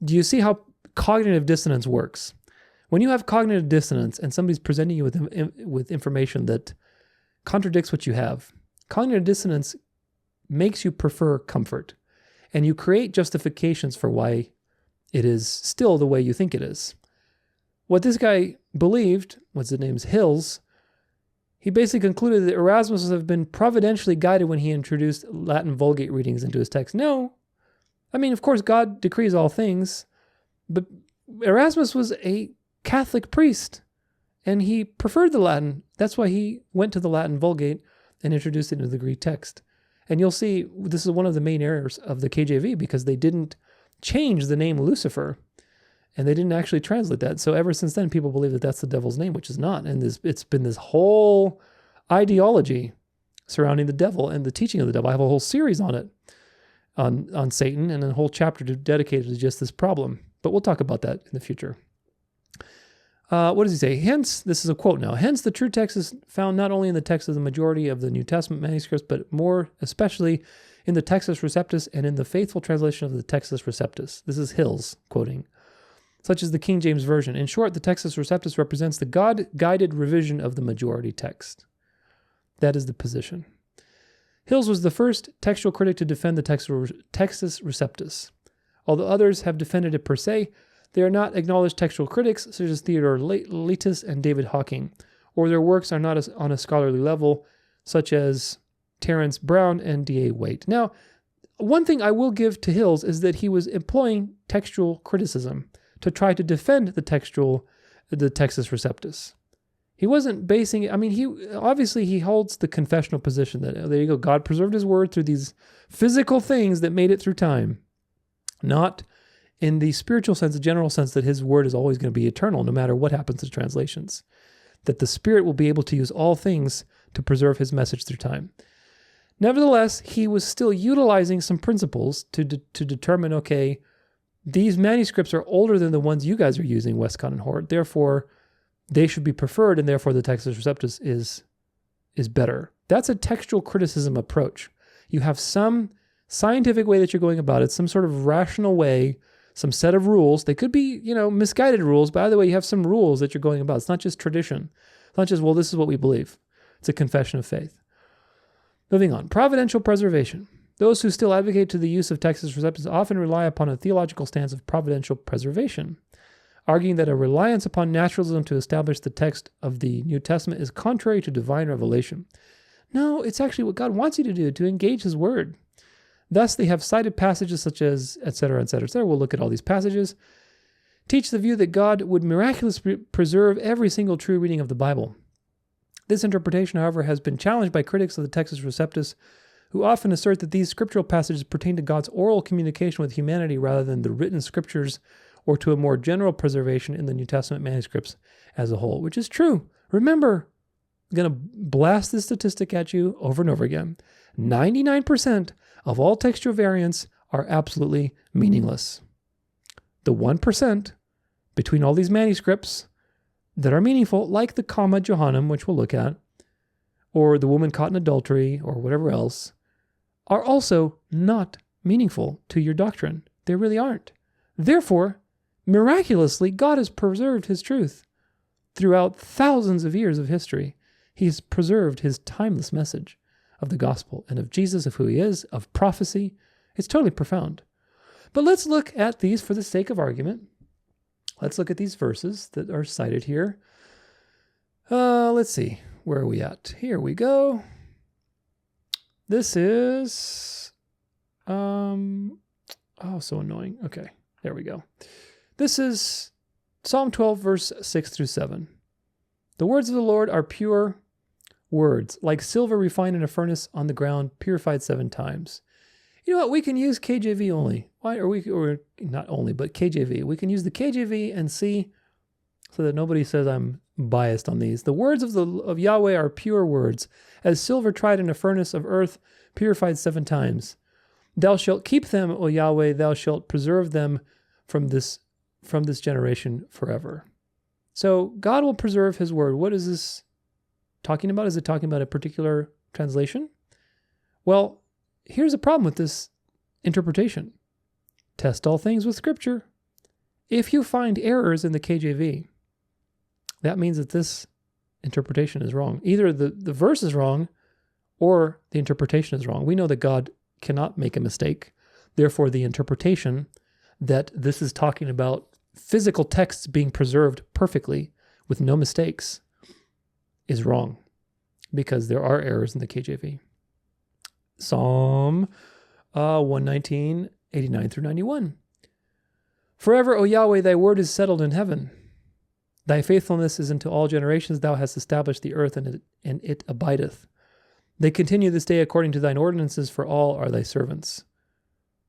do you see how cognitive dissonance works? When you have cognitive dissonance and somebody's presenting you with information that contradicts what you have, cognitive dissonance makes you prefer comfort, and you create justifications for why it is still the way you think it is. What this guy believed, what's his name's Hills, he basically concluded that Erasmus would have been providentially guided when he introduced Latin Vulgate readings into his text. No. I mean, of course, God decrees all things, but Erasmus was a Catholic priest, and he preferred the Latin. That's why he went to the Latin Vulgate and introduced it into the Greek text. And you'll see this is one of the main errors of the KJV, because they didn't change the name Lucifer, and they didn't actually translate that. So ever since then, people believe that that's the devil's name, which is not. And it's been this whole ideology surrounding the devil and the teaching of the devil. I have a whole series on it, on Satan, and a whole chapter dedicated to just this problem. But we'll talk about that in the future. What does he say? Hence, this is a quote now, hence the true text is found not only in the text of the majority of the New Testament manuscripts, but more especially in the Textus Receptus and in the faithful translation of the Textus Receptus. This is Hills quoting, such as the King James Version. In short, the Textus Receptus represents the God-guided revision of the majority text. That is the position. Hills was the first textual critic to defend the Textus Receptus. Although others have defended it per se, they are not acknowledged textual critics, such as Theodore Letus and David Hawking, or their works are not on a scholarly level, such as Terence Brown and D.A. Waite. Now, one thing I will give to Hills is that he was employing textual criticism to try to defend the Textus Receptus. He wasn't basing it, he holds the confessional position that, there you go, God preserved his word through these physical things that made it through time, not in the spiritual sense, the general sense that his word is always going to be eternal, no matter what happens to translations, that the Spirit will be able to use all things to preserve his message through time. Nevertheless, he was still utilizing some principles to determine, okay, these manuscripts are older than the ones you guys are using, Westcott and Hort, therefore they should be preferred, and therefore the Textus Receptus is better. That's a textual criticism approach. You have some scientific way that you're going about it, some sort of rational way, some set of rules. They could be, misguided rules, but either way, you have some rules that you're going about. It's not just tradition. It's not just, well, this is what we believe. It's a confession of faith. Moving on. Providential preservation. Those who still advocate to the use of Textus Receptus often rely upon a theological stance of providential preservation, arguing that a reliance upon naturalism to establish the text of the New Testament is contrary to divine revelation. No, it's actually what God wants you to do, to engage his word. Thus, they have cited passages such as, etc., etc., etc. We'll look at all these passages. Teach the view that God would miraculously preserve every single true reading of the Bible. This interpretation, however, has been challenged by critics of the Textus Receptus, who often assert that these scriptural passages pertain to God's oral communication with humanity rather than the written scriptures or to a more general preservation in the New Testament manuscripts as a whole, which is true. Remember, I'm going to blast this statistic at you over and over again. 99% of all textual variants are absolutely meaningless. The 1% between all these manuscripts that are meaningful, like the Comma Johannem, which we'll look at, or the woman caught in adultery, or whatever else, are also not meaningful to your doctrine. They really aren't. Therefore, miraculously, God has preserved his truth. Throughout thousands of years of history, he's preserved his timeless message of the gospel and of Jesus, of who he is, of prophecy. It's totally profound. But let's look at these for the sake of argument. Let's look at these verses that are cited here. Let's see. Where are we at? Here we go. This is... oh, so annoying. Okay, there we go. This is Psalm 12, verse 6 through 7. The words of the Lord are pure words, like silver refined in a furnace on the ground, purified 7 times. You know what? We can use KJV only. Why? Or not only, but KJV. We can use the KJV and see, so that nobody says I'm biased on these. The words of Yahweh are pure words, as silver tried in a furnace of earth, purified 7 times. Thou shalt keep them, O Yahweh, thou shalt preserve them from this generation forever. So God will preserve his word. What is this talking about? Is it talking about a particular translation? Well, here's a problem with this interpretation. Test all things with Scripture. If you find errors in the KJV, that means that this interpretation is wrong. Either the verse is wrong or the interpretation is wrong. We know that God cannot make a mistake. Therefore, the interpretation that this is talking about physical texts being preserved perfectly with no mistakes is wrong, because there are errors in the KJV. Psalm 119, 89 through 91. Forever, O Yahweh, thy word is settled in heaven. Thy faithfulness is unto all generations. Thou hast established the earth, and it abideth. They continue this day according to thine ordinances, for all are thy servants.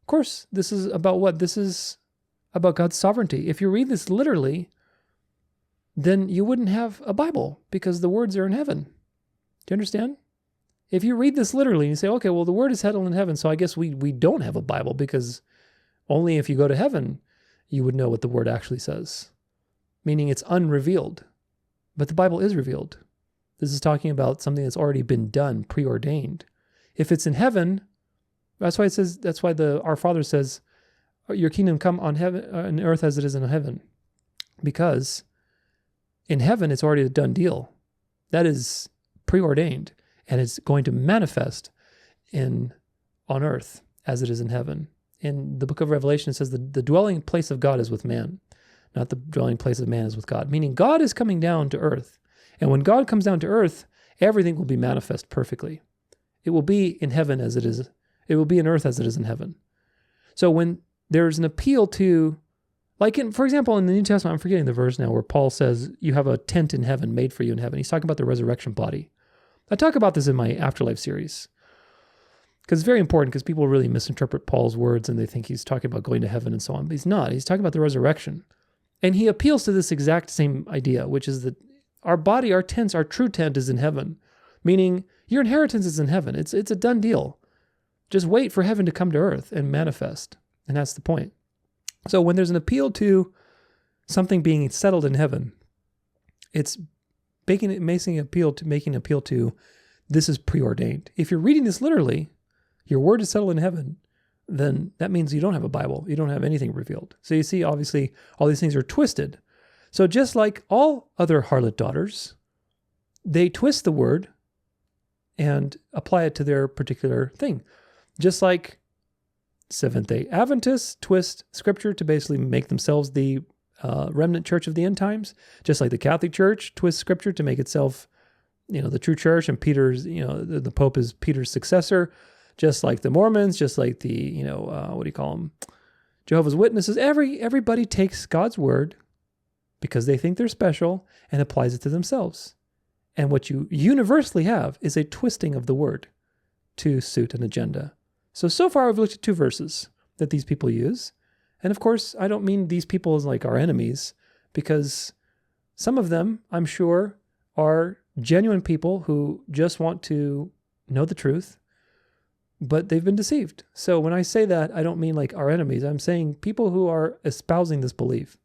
Of course, this is about what? This is about God's sovereignty. If you read this literally, then you wouldn't have a Bible, because the words are in heaven. Do you understand? If you read this literally and you say, okay, well, the word is settled in heaven, so I guess we don't have a Bible, because only if you go to heaven, you would know what the word actually says. Meaning it's unrevealed. But the Bible is revealed. This is talking about something that's already been done, preordained. If it's in heaven, that's why it says, our Father says, your kingdom come on heaven, on earth as it is in heaven. Because in heaven, it's already a done deal. That is preordained, and it's going to manifest on earth as it is in heaven. In the book of Revelation, it says the dwelling place of God is with man, not the dwelling place of man is with God. Meaning God is coming down to earth. And when God comes down to earth, everything will be manifest perfectly. It will be in heaven as it is. It will be in earth as it is in heaven. So when there's an appeal to, for example, in the New Testament, I'm forgetting the verse now, where Paul says, you have a tent in heaven made for you in heaven. He's talking about the resurrection body. I talk about this in my Afterlife series, because it's very important, because people really misinterpret Paul's words and they think he's talking about going to heaven and so on. But he's not. He's talking about the resurrection. And he appeals to this exact same idea, which is that our body, our tents, our true tent is in heaven, meaning your inheritance is in heaven. It's a done deal. Just wait for heaven to come to earth and manifest. And that's the point. So when there's an appeal to something being settled in heaven, it's making an appeal to this is preordained. If you're reading this literally, your word is settled in heaven, then that means you don't have a Bible. You don't have anything revealed. So you see, obviously, all these things are twisted. So just like all other harlot daughters, they twist the word and apply it to their particular thing. Just like Seventh-day Adventists twist Scripture to basically make themselves the remnant church of the end times. Just like the Catholic Church twists Scripture to make itself, the true church, and Peter's, the Pope is Peter's successor. Just like the Mormons, just like the, Jehovah's Witnesses. Everybody takes God's word because they think they're special and applies it to themselves. And what you universally have is a twisting of the word to suit an agenda. So far I've looked at two verses that these people use. And of course, I don't mean these people as like our enemies, because some of them, I'm sure, are genuine people who just want to know the truth, but they've been deceived. So when I say that, I don't mean like our enemies. I'm saying people who are espousing this belief.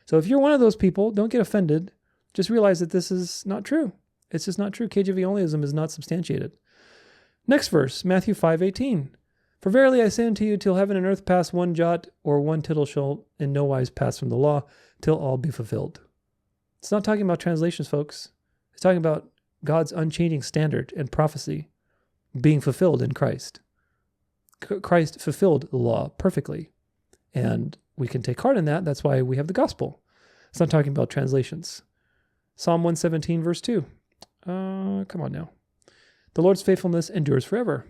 So if you're one of those people, don't get offended. Just realize that this is not true. It's just not true. KJV Onlyism is not substantiated. Next verse, Matthew 5:18. For verily I say unto you, till heaven and earth pass, one jot or one tittle shall in no wise pass from the law, till all be fulfilled. It's not talking about translations, folks. It's talking about God's unchanging standard and prophecy being fulfilled in Christ. Christ fulfilled the law perfectly. And we can take heart in that. That's why we have the gospel. It's not talking about translations. Psalm 117, verse 2. Come on now. The Lord's faithfulness endures forever.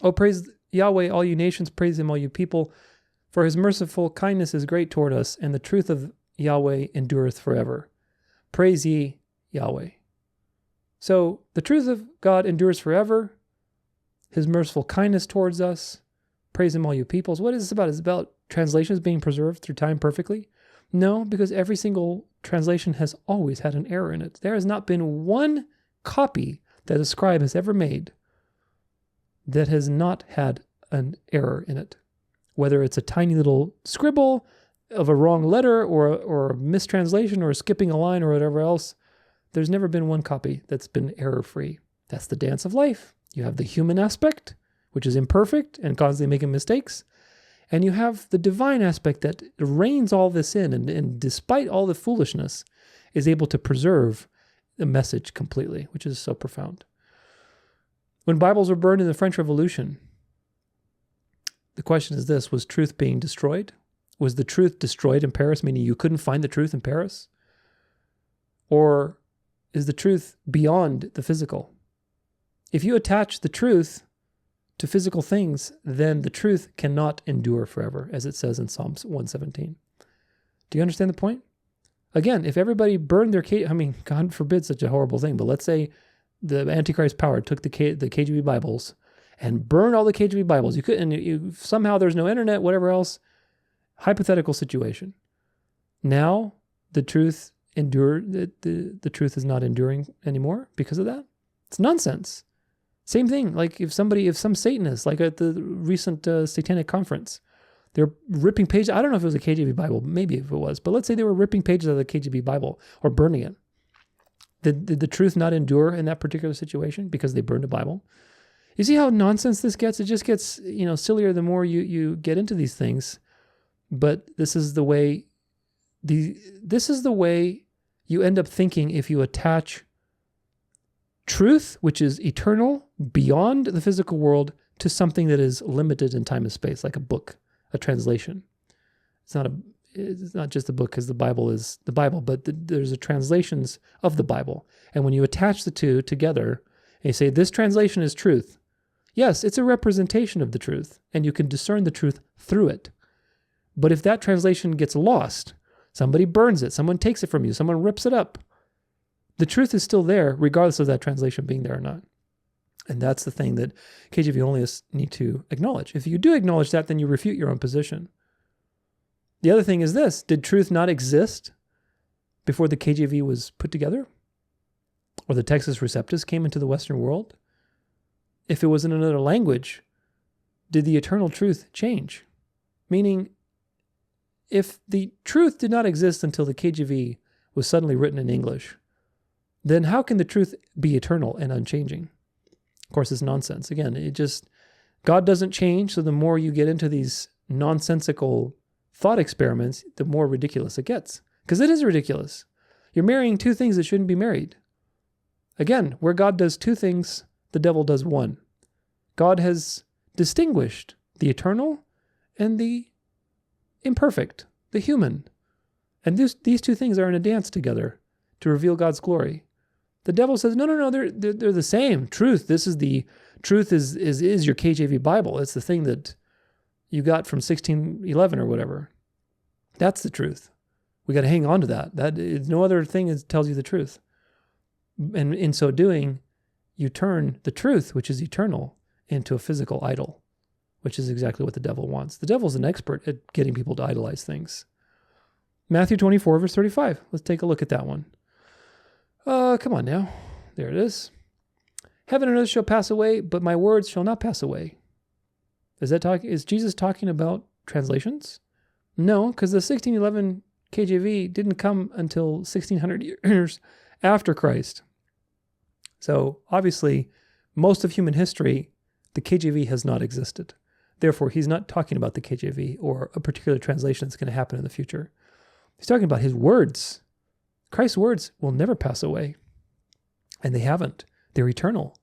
Oh, praise Yahweh, all you nations. Praise him, all you people. For his merciful kindness is great toward us, and the truth of Yahweh endureth forever. Praise ye Yahweh. So the truth of God endures forever. His merciful kindness towards us. Praise him, all you peoples. What is this about? Is it about translations being preserved through time perfectly? No, because every single translation has always had an error in it. There has not been one copy that a scribe has ever made that has not had an error in it. Whether it's a tiny little scribble, of a wrong letter or a mistranslation or skipping a line or whatever else, there's never been one copy that's been error-free. That's the dance of life. You have the human aspect, which is imperfect and constantly making mistakes. And you have the divine aspect that reins all this in and despite all the foolishness, is able to preserve the message completely, which is so profound. When Bibles were burned in the French Revolution, the question is this: was truth being destroyed? Was the truth destroyed in Paris, meaning you couldn't find the truth in Paris? Or is the truth beyond the physical? If you attach the truth to physical things, then the truth cannot endure forever, as it says in Psalms 117. Do you understand the point? Again, if everybody burned their God forbid such a horrible thing, but let's say the Antichrist power took the KJV Bibles and burned all the KJV Bibles. You couldn't, somehow there's no internet, whatever else. Hypothetical situation. Now the truth the truth is not enduring anymore because of that. It's nonsense. Same thing, like if some Satanist, like at the recent satanic conference, they're ripping pages. I don't know if it was a KJV Bible, maybe if it was, but let's say they were ripping pages of the KJV Bible or burning it. Did the truth not endure in that particular situation because they burned a Bible? You see how nonsense this gets? It just gets, sillier the more you get into these things. But this is the way you end up thinking if you attach truth, which is eternal, beyond the physical world, to something that is limited in time and space, like a book, a translation. It's not just a book because the Bible is the Bible, but there's translations of the Bible. And when you attach the two together and you say, this translation is truth, yes, it's a representation of the truth, and you can discern the truth through it. But if that translation gets lost, somebody burns it, someone takes it from you, someone rips it up, the truth is still there, regardless of that translation being there or not. And that's the thing that KJV Onlyists need to acknowledge. If you do acknowledge that, then you refute your own position. The other thing is this: did truth not exist before the KJV was put together? Or the Textus Receptus came into the Western world? If it was in another language, did the eternal truth change? Meaning, if the truth did not exist until the KJV was suddenly written in English, then how can the truth be eternal and unchanging? Of course, it's nonsense. Again, God doesn't change, so the more you get into these nonsensical thought experiments, the more ridiculous it gets. Because it is ridiculous. You're marrying two things that shouldn't be married. Again, where God does two things, the devil does one. God has distinguished the eternal and the imperfect, the human. And these two things are in a dance together to reveal God's glory. The devil says, no, they're the same. Truth is your KJV Bible. It's the thing that you got from 1611 or whatever. That's the truth. We got to hang on to that. That is no other thing that tells you the truth. And in so doing, you turn the truth, which is eternal, into a physical idol, which is exactly what the devil wants. The devil's an expert at getting people to idolize things. Matthew 24, verse 35. Let's take a look at that one. Come on now. There it is. Heaven and earth shall pass away, but my words shall not pass away. Is Jesus talking about translations? No, because the 1611 KJV didn't come until 1600 years after Christ. So obviously, most of human history, the KJV has not existed. Therefore, he's not talking about the KJV or a particular translation that's going to happen in the future. He's talking about his words. Christ's words will never pass away. And they haven't. They're eternal.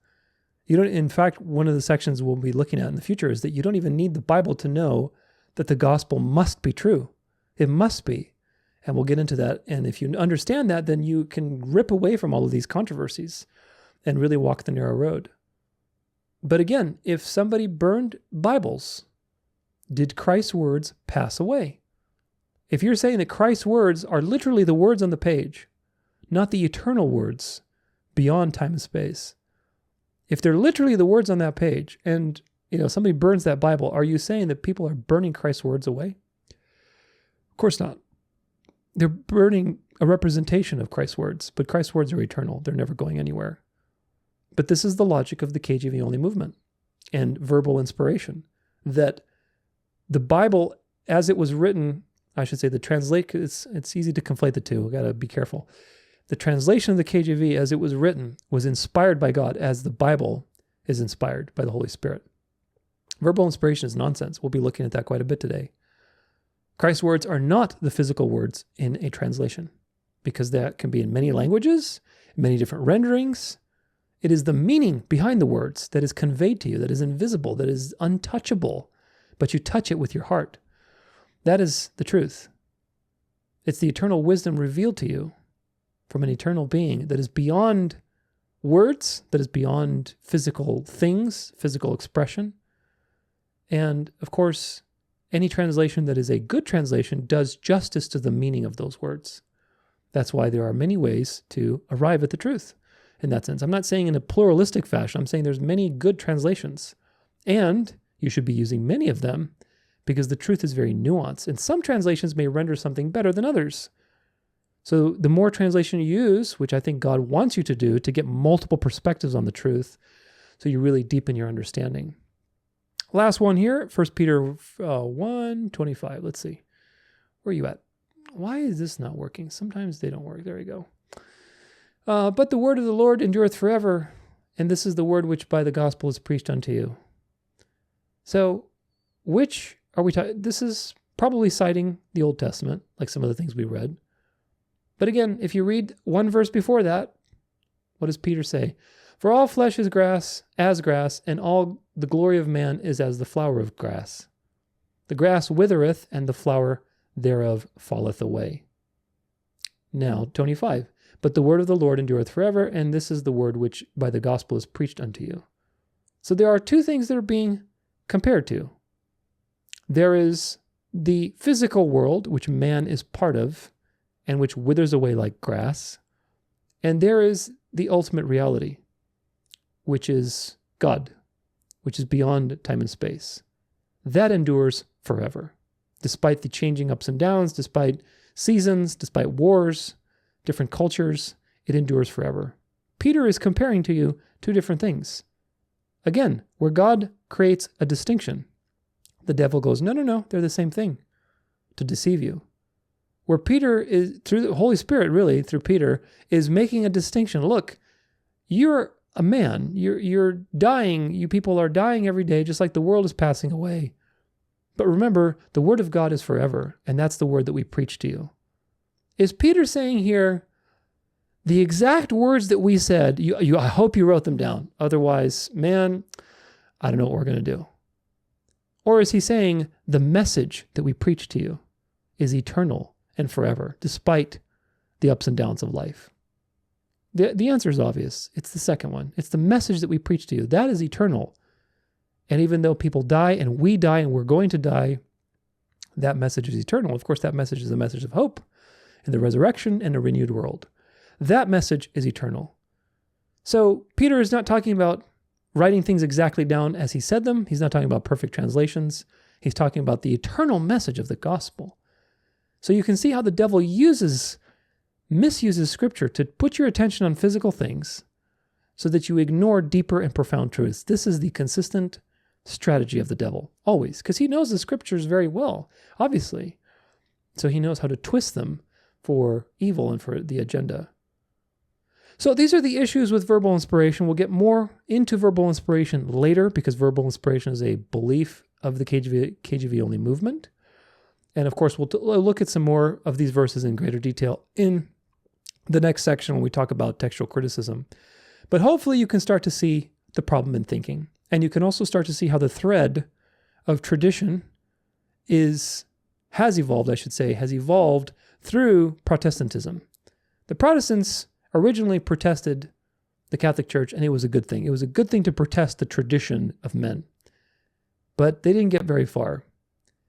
In fact, one of the sections we'll be looking at in the future is that you don't even need the Bible to know that the gospel must be true. It must be. And we'll get into that. And if you understand that, then you can rip away from all of these controversies and really walk the narrow road. But again, if somebody burned Bibles, did Christ's words pass away? If you're saying that Christ's words are literally the words on the page, not the eternal words beyond time and space, if they're literally the words on that page and somebody burns that Bible, are you saying that people are burning Christ's words away? Of course not. They're burning a representation of Christ's words, but Christ's words are eternal. They're never going anywhere. But this is the logic of the KJV Only movement and verbal inspiration, that the Bible, as it was written, I should say the translation, it's easy to conflate the two. We've got to be careful. The translation of the KJV as it was written was inspired by God, as the Bible is inspired by the Holy Spirit. Verbal inspiration is nonsense. We'll be looking at that quite a bit today. Christ's words are not the physical words in a translation, because that can be in many languages, many different renderings. It is the meaning behind the words that is conveyed to you, that is invisible, that is untouchable, but you touch it with your heart. That is the truth. It's the eternal wisdom revealed to you from an eternal being that is beyond words, that is beyond physical things, physical expression. And of course, any translation that is a good translation does justice to the meaning of those words. That's why there are many ways to arrive at the truth in that sense. I'm not saying in a pluralistic fashion. I'm saying there's many good translations, and you should be using many of them because the truth is very nuanced. And some translations may render something better than others. So the more translation you use, which I think God wants you to do, to get multiple perspectives on the truth, so you really deepen your understanding. Last one here, 1 Peter 1:25. Let's see. Where are you at? Why is this not working? Sometimes they don't work. There we go. But the word of the Lord endureth forever, and this is the word which by the gospel is preached unto you. So, which are we talking? This is probably citing the Old Testament, like some of the things we read. But again, if you read one verse before that, what does Peter say? For all flesh is grass, and all the glory of man is as the flower of grass. The grass withereth, and the flower thereof falleth away. Now, 25. But the word of the Lord endureth forever, and this is the word which by the gospel is preached unto you. So there are two things that are being compared to. There is the physical world, which man is part of, and which withers away like grass. And there is the ultimate reality, which is God, which is beyond time and space. That endures forever, despite the changing ups and downs, despite seasons, despite wars, different cultures, it endures forever. Peter is comparing to you two different things. Again, where God creates a distinction, the devil goes, no, they're the same thing, to deceive you. Where Peter is, through the Holy Spirit, really, through Peter, is making a distinction. Look, you're a man, you're dying, you people are dying every day, just like the world is passing away. But remember, the word of God is forever, and that's the word that we preach to you. Is Peter saying here, the exact words that we said, I hope you wrote them down. Otherwise, man, I don't know what we're going to do. Or is he saying the message that we preach to you is eternal and forever, despite the ups and downs of life? The answer is obvious. It's the second one. It's the message that we preach to you. That is eternal. And even though people die and we die and we're going to die, that message is eternal. Of course, that message is a message of hope and the resurrection and a renewed world. That message is eternal. So Peter is not talking about writing things exactly down as he said them. He's not talking about perfect translations. He's talking about the eternal message of the gospel. So you can see how the devil misuses scripture to put your attention on physical things so that you ignore deeper and profound truths. This is the consistent strategy of the devil, always, because he knows the scriptures very well, obviously. So he knows how to twist them for evil and for the agenda. So these are the issues with verbal inspiration. We'll get more into verbal inspiration later because verbal inspiration is a belief of the KJV Only movement. And of course, we'll look at some more of these verses in greater detail in the next section when we talk about textual criticism. But hopefully you can start to see the problem in thinking. And you can also start to see how the thread of tradition has evolved through Protestantism. The Protestants originally protested the Catholic Church, and it was a good thing. It was a good thing to protest the tradition of men. But they didn't get very far.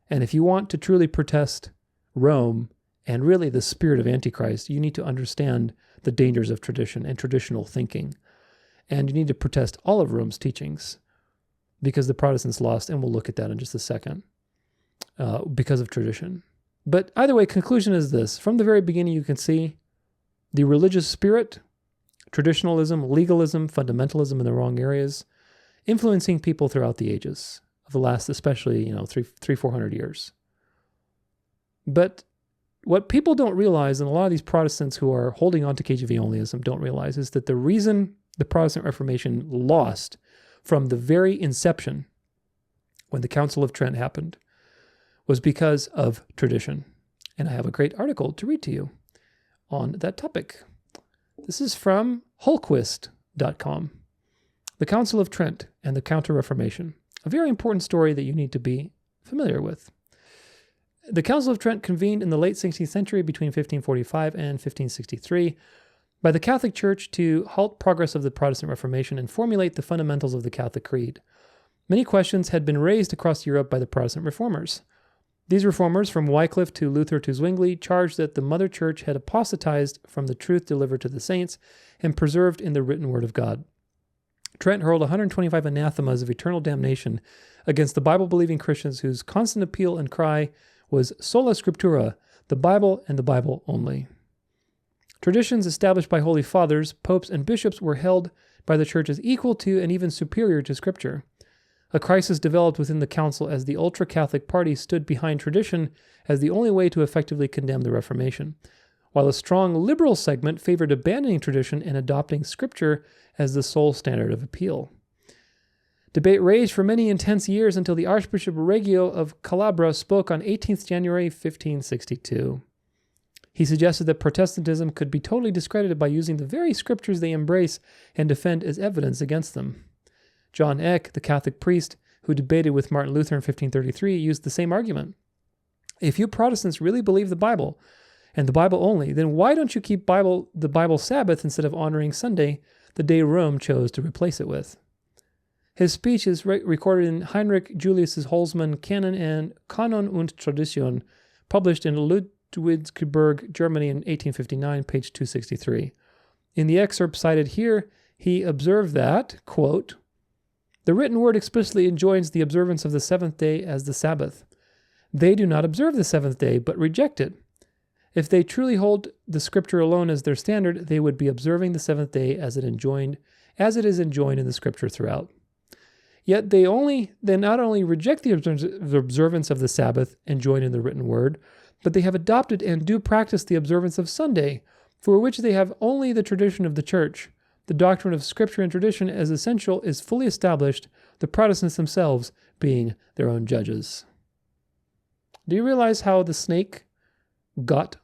And if you want to truly protest Rome and really the spirit of Antichrist, you need to understand the dangers of tradition and traditional thinking. And you need to protest all of Rome's teachings because the Protestants lost, and we'll look at that in just a second, because of tradition. But either way, conclusion is this. From the very beginning, you can see the religious spirit, traditionalism, legalism, fundamentalism in the wrong areas, influencing people throughout the ages of the last, especially, 400 years. But what people don't realize, and a lot of these Protestants who are holding on to KJV Onlyism don't realize, is that the reason the Protestant Reformation lost from the very inception, when the Council of Trent happened, was because of tradition. And I have a great article to read to you on that topic. This is from Hultquist.com. The Council of Trent and the Counter-Reformation. A very important story that you need to be familiar with. The Council of Trent convened in the late 16th century between 1545 and 1563 by the Catholic Church to halt progress of the Protestant Reformation and formulate the fundamentals of the Catholic Creed. Many questions had been raised across Europe by the Protestant reformers. These reformers, from Wycliffe to Luther to Zwingli, charged that the Mother Church had apostatized from the truth delivered to the saints and preserved in the written word of God. Trent hurled 125 anathemas of eternal damnation against the Bible-believing Christians whose constant appeal and cry was sola scriptura, the Bible and the Bible only. Traditions established by holy fathers, popes, and bishops were held by the church as equal to and even superior to Scripture. A crisis developed within the council as the ultra-Catholic party stood behind tradition as the only way to effectively condemn the Reformation, while a strong liberal segment favored abandoning tradition and adopting Scripture as the sole standard of appeal. Debate raged for many intense years until the Archbishop Reggio of Calabria spoke on 18th January 1562. He suggested that Protestantism could be totally discredited by using the very scriptures they embrace and defend as evidence against them. John Eck, the Catholic priest who debated with Martin Luther in 1533, used the same argument. If you Protestants really believe the Bible, and the Bible only, then why don't you keep the Bible Sabbath instead of honoring Sunday, the day Rome chose to replace it with? His speech is recorded in Heinrich Julius Holzmann Canon and Kanon und Tradition, published in Ludwigsburg, Germany in 1859, page 263. In the excerpt cited here, he observed that, quote, "The written word explicitly enjoins the observance of the seventh day as the Sabbath. They do not observe the seventh day, but reject it. If they truly hold the Scripture alone as their standard, they would be observing the seventh day as it is enjoined in the Scripture throughout. Yet they not only reject the observance of the Sabbath enjoined in the written word, but they have adopted and do practice the observance of Sunday, for which they have only the tradition of the Church. The doctrine of Scripture and tradition as essential is fully established, the Protestants themselves being their own judges." Do you realize how the snake got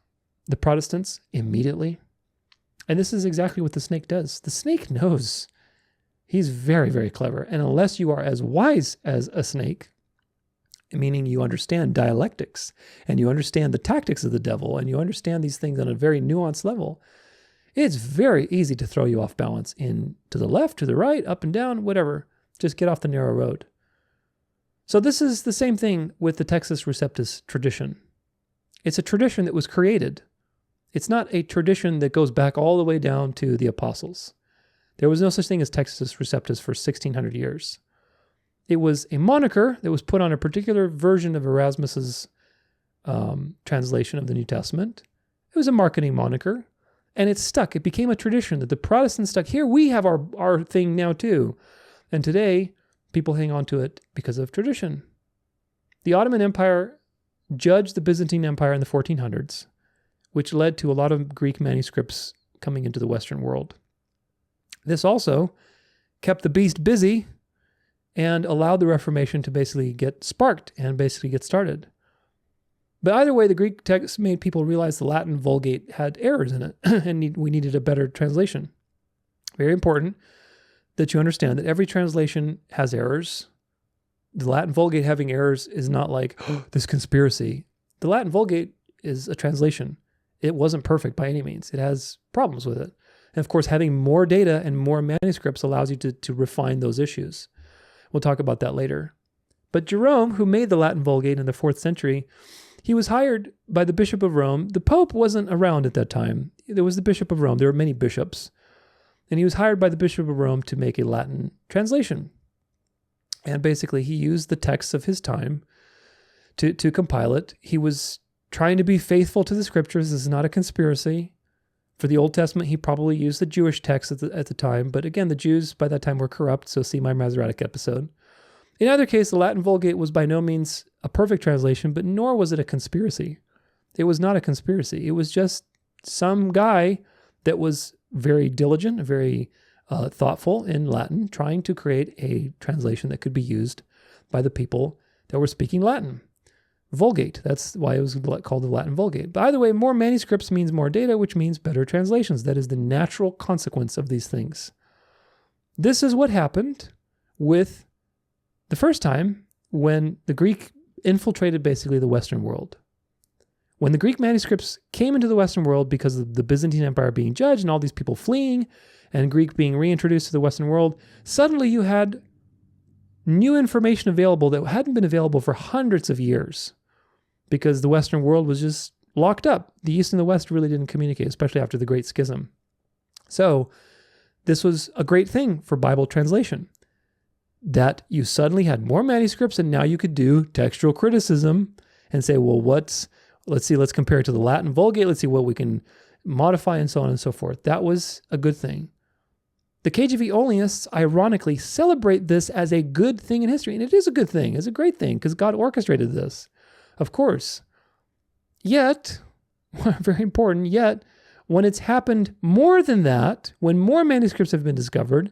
the Protestants immediately? And this is exactly what the snake does. The snake knows. He's very, very clever. And unless you are as wise as a snake, meaning you understand dialectics, and you understand the tactics of the devil, and you understand these things on a very nuanced level, it's very easy to throw you off balance in to the left, to the right, up and down, whatever. Just get off the narrow road. So this is the same thing with the Textus Receptus tradition. It's a tradition that was created. It's not a tradition that goes back all the way down to the apostles. There was no such thing as Textus Receptus for 1600 years. It was a moniker that was put on a particular version of Erasmus's translation of the New Testament. It was a marketing moniker, and it stuck. It became a tradition that the Protestants stuck. Here we have our thing now too. And today, people hang on to it because of tradition. The Ottoman Empire judged the Byzantine Empire in the 1400s, which led to a lot of Greek manuscripts coming into the Western world. This also kept the beast busy and allowed the Reformation to basically get sparked and basically get started. But either way, the Greek text made people realize the Latin Vulgate had errors in it, and we needed a better translation. Very important that you understand that every translation has errors. The Latin Vulgate having errors is not like, this conspiracy. The Latin Vulgate is a translation. It wasn't perfect by any means. It has problems with it. And of course, having more data and more manuscripts allows you to refine those issues. We'll talk about that later. But Jerome, who made the Latin Vulgate in the 4th century, he was hired by the Bishop of Rome. The Pope wasn't around at that time. There was the Bishop of Rome. There were many bishops. And he was hired by the Bishop of Rome to make a Latin translation. And basically, he used the texts of his time to compile it. He was trying to be faithful to the Scriptures. This is not a conspiracy. For the Old Testament, he probably used the Jewish text at the time. But again, the Jews by that time were corrupt, so see my Masoretic episode. In either case, the Latin Vulgate was by no means a perfect translation, but nor was it a conspiracy. It was not a conspiracy. It was just some guy that was very diligent, very thoughtful in Latin, trying to create a translation that could be used by the people that were speaking Latin. Vulgate, that's why it was called the Latin Vulgate. By the way, more manuscripts means more data, which means better translations. That is the natural consequence of these things. This is what happened with the first time when the Greek infiltrated basically the Western world. When the Greek manuscripts came into the Western world because of the Byzantine Empire being judged and all these people fleeing and Greek being reintroduced to the Western world, suddenly you had new information available that hadn't been available for hundreds of years because the Western world was just locked up. The East and the West really didn't communicate, especially after the Great Schism. So this was a great thing for Bible translation, that you suddenly had more manuscripts and now you could do textual criticism and say, well, let's compare it to the Latin Vulgate. Let's see what we can modify and so on and so forth. That was a good thing. The KJV Onlyists, ironically, celebrate this as a good thing in history. And it is a good thing. It's a great thing because God orchestrated this, of course. Yet, very important, yet, when it's happened more than that, when more manuscripts have been discovered,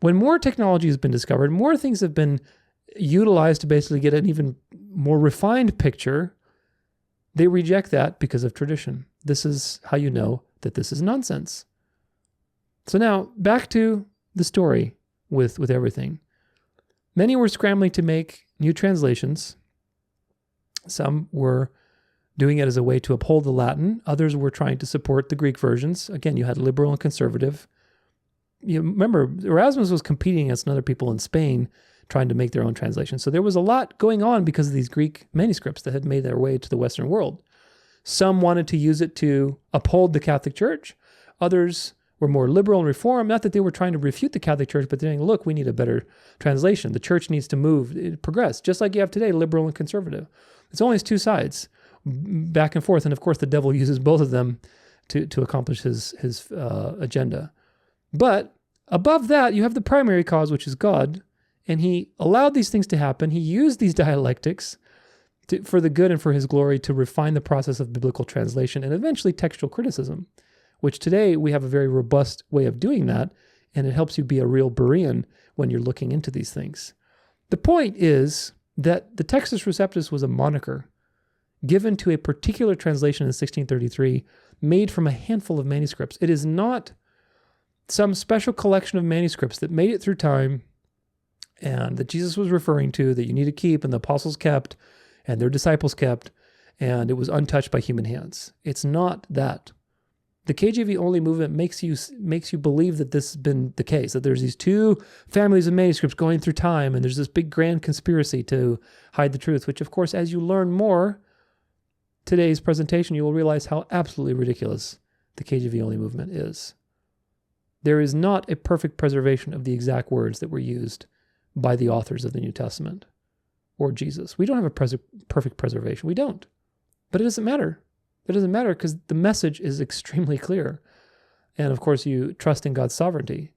when more technology has been discovered, more things have been utilized to basically get an even more refined picture, they reject that because of tradition. This is how you know that this is nonsense. So now, back to the story with everything. Many were scrambling to make new translations. Some were doing it as a way to uphold the Latin. Others were trying to support the Greek versions. Again, you had liberal and conservative. You remember, Erasmus was competing against other people in Spain trying to make their own translation. So there was a lot going on because of these Greek manuscripts that had made their way to the Western world. Some wanted to use it to uphold the Catholic Church. Others were more liberal and reform. Not that they were trying to refute the Catholic Church, but they're saying, look, we need a better translation. The church needs to move, progress, just like you have today, liberal and conservative. It's only two sides, back and forth. And of course, the devil uses both of them to accomplish his agenda. But above that, you have the primary cause, which is God. And he allowed these things to happen. He used these dialectics for the good and for his glory to refine the process of biblical translation and eventually textual criticism, which today we have a very robust way of doing that. And it helps you be a real Berean when you're looking into these things. The point is that the Textus Receptus was a moniker given to a particular translation in 1633 made from a handful of manuscripts. It is not some special collection of manuscripts that made it through time and that Jesus was referring to, that you need to keep, and the apostles kept, and their disciples kept, and it was untouched by human hands. It's not that. The KJV Only movement makes you believe that this has been the case, that there's these two families of manuscripts going through time, and there's this big grand conspiracy to hide the truth, which, of course, as you learn more today's presentation, you will realize how absolutely ridiculous the KJV Only movement is. There is not a perfect preservation of the exact words that were used by the authors of the New Testament or Jesus. We don't have a perfect preservation. We don't. But it doesn't matter. It doesn't matter because the message is extremely clear. And of course, you trust in God's sovereignty.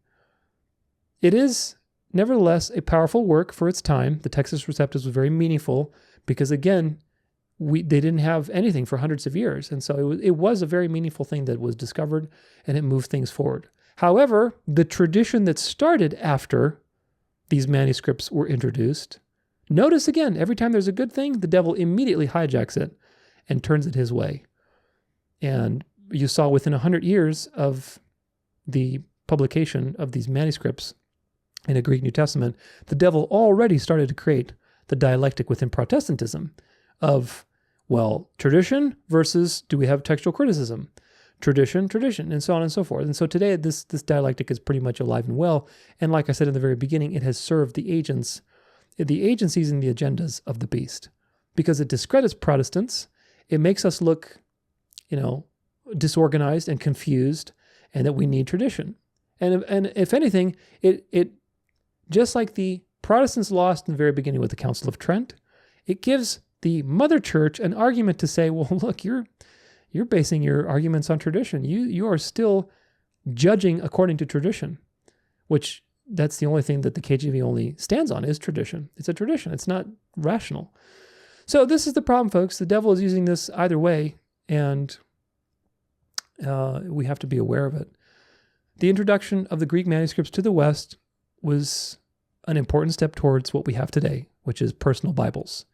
It is, nevertheless, a powerful work for its time. The Textus Receptus was very meaningful because, again, they didn't have anything for hundreds of years. And so it was a very meaningful thing that was discovered, and it moved things forward. However, the tradition that started after these manuscripts were introduced, notice again, every time there's a good thing, the devil immediately hijacks it and turns it his way. And you saw within 100 years of the publication of these manuscripts in a Greek New Testament, the devil already started to create the dialectic within Protestantism of, well, tradition versus do we have textual criticism? Tradition, and so on and so forth. And so today, this dialectic is pretty much alive and well. And like I said in the very beginning, it has served the agencies and the agendas of the beast because it discredits Protestants. It makes us look, disorganized and confused, and that we need tradition. And if anything, it just like the Protestants lost in the very beginning with the Council of Trent, it gives the Mother Church an argument to say, well, look, you're basing your arguments on tradition. You are still judging according to tradition, which that's the only thing that the KJV Only stands on is tradition. It's a tradition. It's not rational. So this is the problem, folks. The devil is using this either way, and we have to be aware of it. The introduction of the Greek manuscripts to the West was an important step towards what we have today, which is personal Bibles.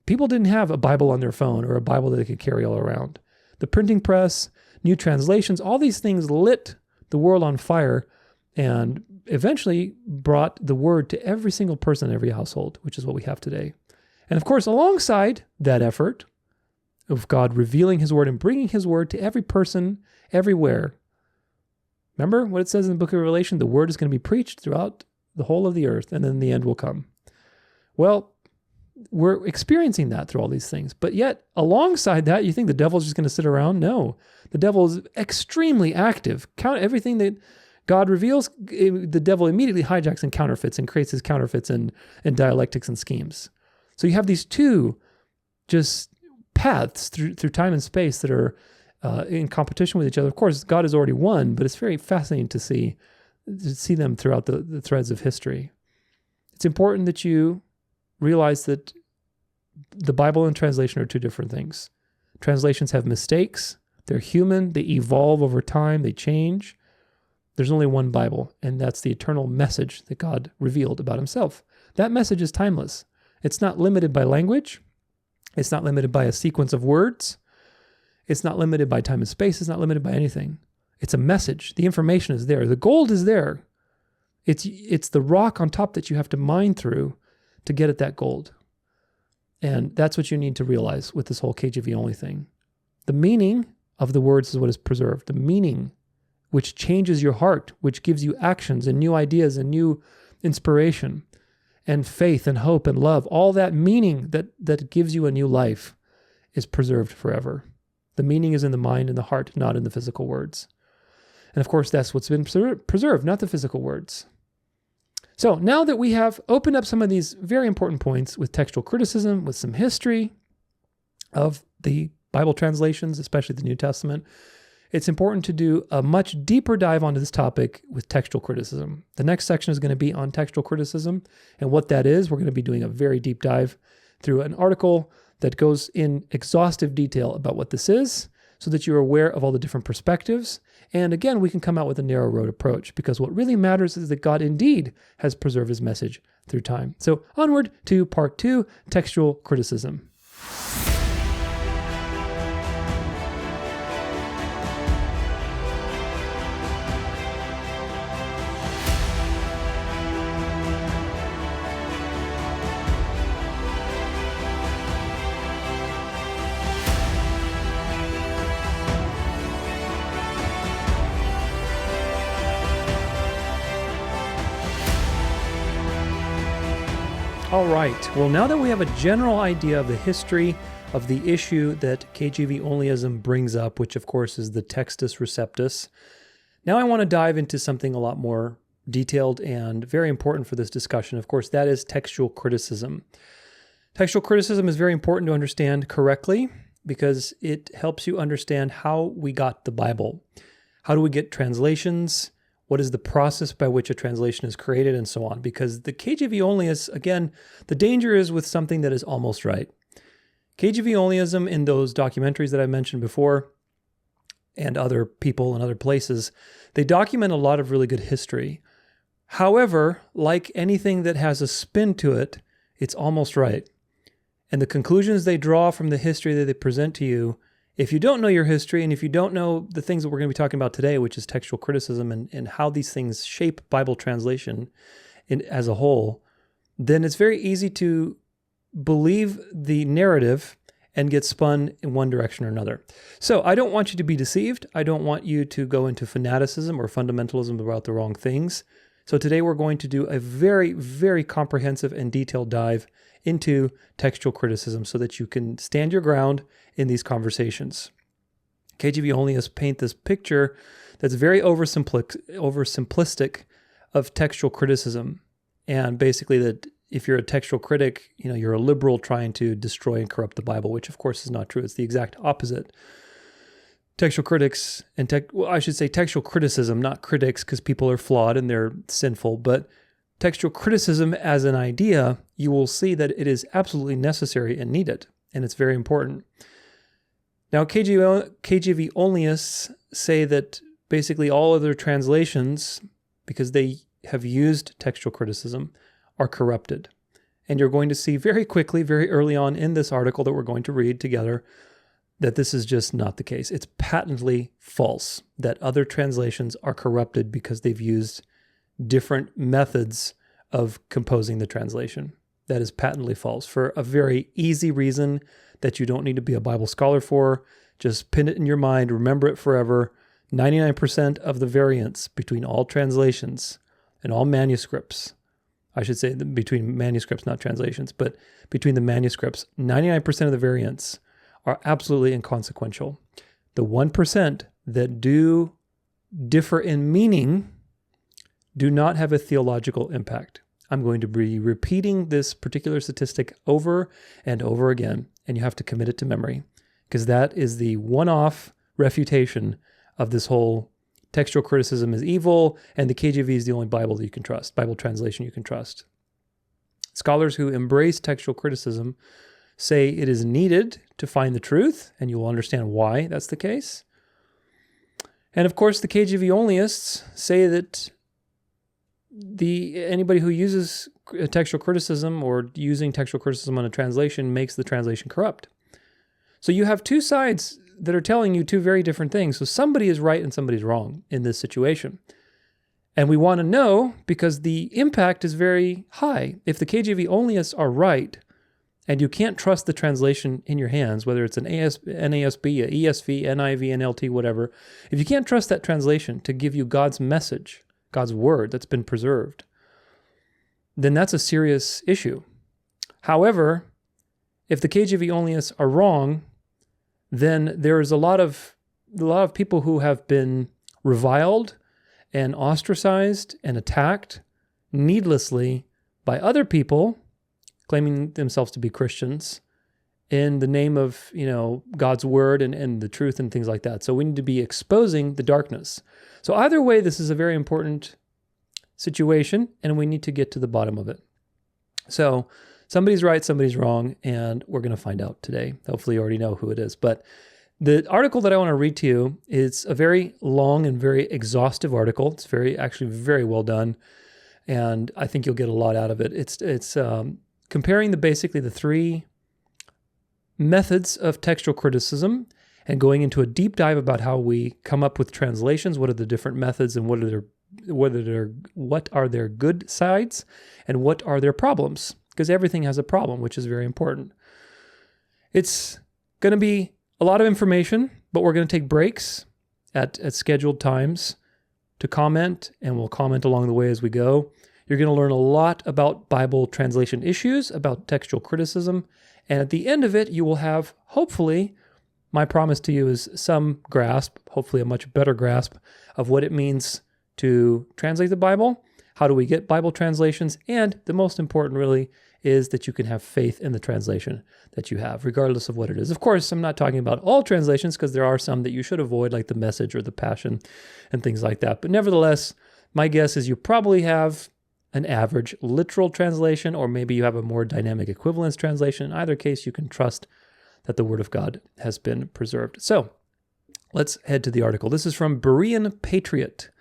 People didn't have a Bible on their phone or a Bible that they could carry all around. The printing press, new translations, all these things lit the world on fire and eventually brought the word to every single person in every household, which is what we have today. And of course, alongside that effort of God revealing his word and bringing his word to every person, everywhere. Remember what it says in the book of Revelation? The word is going to be preached throughout the whole of the earth, and then the end will come. Well, we're experiencing that through all these things. But yet, alongside that, you think the devil's just going to sit around? No. The devil is extremely active. Everything that God reveals, the devil immediately hijacks and counterfeits and creates his counterfeits and dialectics and schemes. So you have these two just paths through time and space that are in competition with each other. Of course, God has already won, but it's very fascinating to see them throughout the threads of history. It's important that you realize that the Bible and translation are two different things. Translations have mistakes. They're human. They evolve over time. They change. There's only one Bible, and that's the eternal message that God revealed about himself. That message is timeless. It's not limited by language. It's not limited by a sequence of words. It's not limited by time and space. It's not limited by anything. It's a message. The information is there. The gold is there. It's the rock on top that you have to mine through to get at that gold. And that's what you need to realize with this whole KJV Only thing. The meaning of the words is what is preserved. The meaning which changes your heart, which gives you actions and new ideas and new inspiration and faith and hope and love. All that meaning that gives you a new life is preserved forever. The meaning is in the mind and the heart, not in the physical words. And of course, that's what's been preserved, not the physical words. So now that we have opened up some of these very important points with textual criticism, with some history of the Bible translations, especially the New Testament, it's important to do a much deeper dive onto this topic with textual criticism. The next section is going to be on textual criticism and what that is. We're going to be doing a very deep dive through an article that goes in exhaustive detail about what this is so that you're aware of all the different perspectives. And again, we can come out with a narrow road approach because what really matters is that God indeed has preserved his message through time. So onward to part 2, textual criticism. All right, well, now that we have a general idea of the history of the issue that KJV Onlyism brings up, which of course is the Textus Receptus, now I want to dive into something a lot more detailed and very important for this discussion. Of course, that is textual criticism. Textual criticism is very important to understand correctly because it helps you understand how we got the Bible. How do we get translations? What is the process by which a translation is created and so on? Because the KJV Only is, again, the danger is with something that is almost right. KJV Onlyism in those documentaries that I mentioned before and other people and other places, they document a lot of really good history. However, like anything that has a spin to it, it's almost right. And the conclusions they draw from the history that they present to you, if you don't know your history and if you don't know the things that we're going to be talking about today, which is textual criticism and how these things shape Bible translation as a whole, then it's very easy to believe the narrative and get spun in one direction or another. So I don't want you to be deceived. I don't want you to go into fanaticism or fundamentalism about the wrong things. So today we're going to do a very, very comprehensive and detailed dive into textual criticism so that you can stand your ground in these conversations. KJV Only has paint this picture that's very oversimplistic of textual criticism. And basically that if you're a textual critic, you're a liberal trying to destroy and corrupt the Bible, which of course is not true. It's the exact opposite. Textual critics and textual criticism, not critics because people are flawed and they're sinful, but textual criticism as an idea, you will see that it is absolutely necessary and needed, and it's very important. Now, KJV Onlyists say that basically all other translations, because they have used textual criticism, are corrupted. And you're going to see very quickly, very early on in this article that we're going to read together, that this is just not the case. It's patently false that other translations are corrupted because they've used different methods of composing the translation. That is patently false for a very easy reason that you don't need to be a Bible scholar for. Just pin it in your mind, remember it forever. 99% of the variance between all translations and all manuscripts, I should say between manuscripts, not translations, but between the manuscripts, 99% of the variants are absolutely inconsequential. The 1% that do differ in meaning do not have a theological impact. I'm going to be repeating this particular statistic over and over again, and you have to commit it to memory, because that is the one-off refutation of this whole textual criticism is evil, and the KJV is the only Bible that you can trust, Bible translation you can trust. Scholars who embrace textual criticism say it is needed to find the truth, and you will understand why that's the case. And of course, the KJV Onlyists say that anybody who uses textual criticism or using textual criticism on a translation makes the translation corrupt. So you have two sides that are telling you two very different things. So somebody is right and somebody's wrong in this situation. And we want to know because the impact is very high. If the KJV Onlyists are right, and you can't trust the translation in your hands, whether it's an NASB, a ESV, NIV, NLT, whatever, if you can't trust that translation to give you God's message, God's word that's been preserved, then that's a serious issue. However, if the KJV Onlyists are wrong, then there is a lot of people who have been reviled and ostracized and attacked needlessly by other people claiming themselves to be Christians in the name of, God's word and the truth and things like that. So we need to be exposing the darkness. So either way, this is a very important situation, and we need to get to the bottom of it. So somebody's right, somebody's wrong, and we're going to find out today. Hopefully you already know who it is. But the article that I want to read to you is a very long and very exhaustive article. It's actually very well done, and I think you'll get a lot out of it. It's comparing basically the three methods of textual criticism and going into a deep dive about how we come up with translations, what are the different methods, and what are their good sides, and what are their problems. Because everything has a problem, which is very important. It's going to be a lot of information, but we're going to take breaks at scheduled times to comment, and we'll comment along the way as we go. You're going to learn a lot about Bible translation issues, about textual criticism, and at the end of it, you will have, hopefully, my promise to you is some grasp, hopefully a much better grasp, of what it means to translate the Bible. How do we get Bible translations? And the most important really is that you can have faith in the translation that you have, regardless of what it is. Of course, I'm not talking about all translations because there are some that you should avoid, like the Message or the Passion and things like that. But nevertheless, my guess is you probably have an average literal translation, or maybe you have a more dynamic equivalence translation. In either case, you can trust that the Word of God has been preserved. So let's head to the article. This is from Berean Patriot.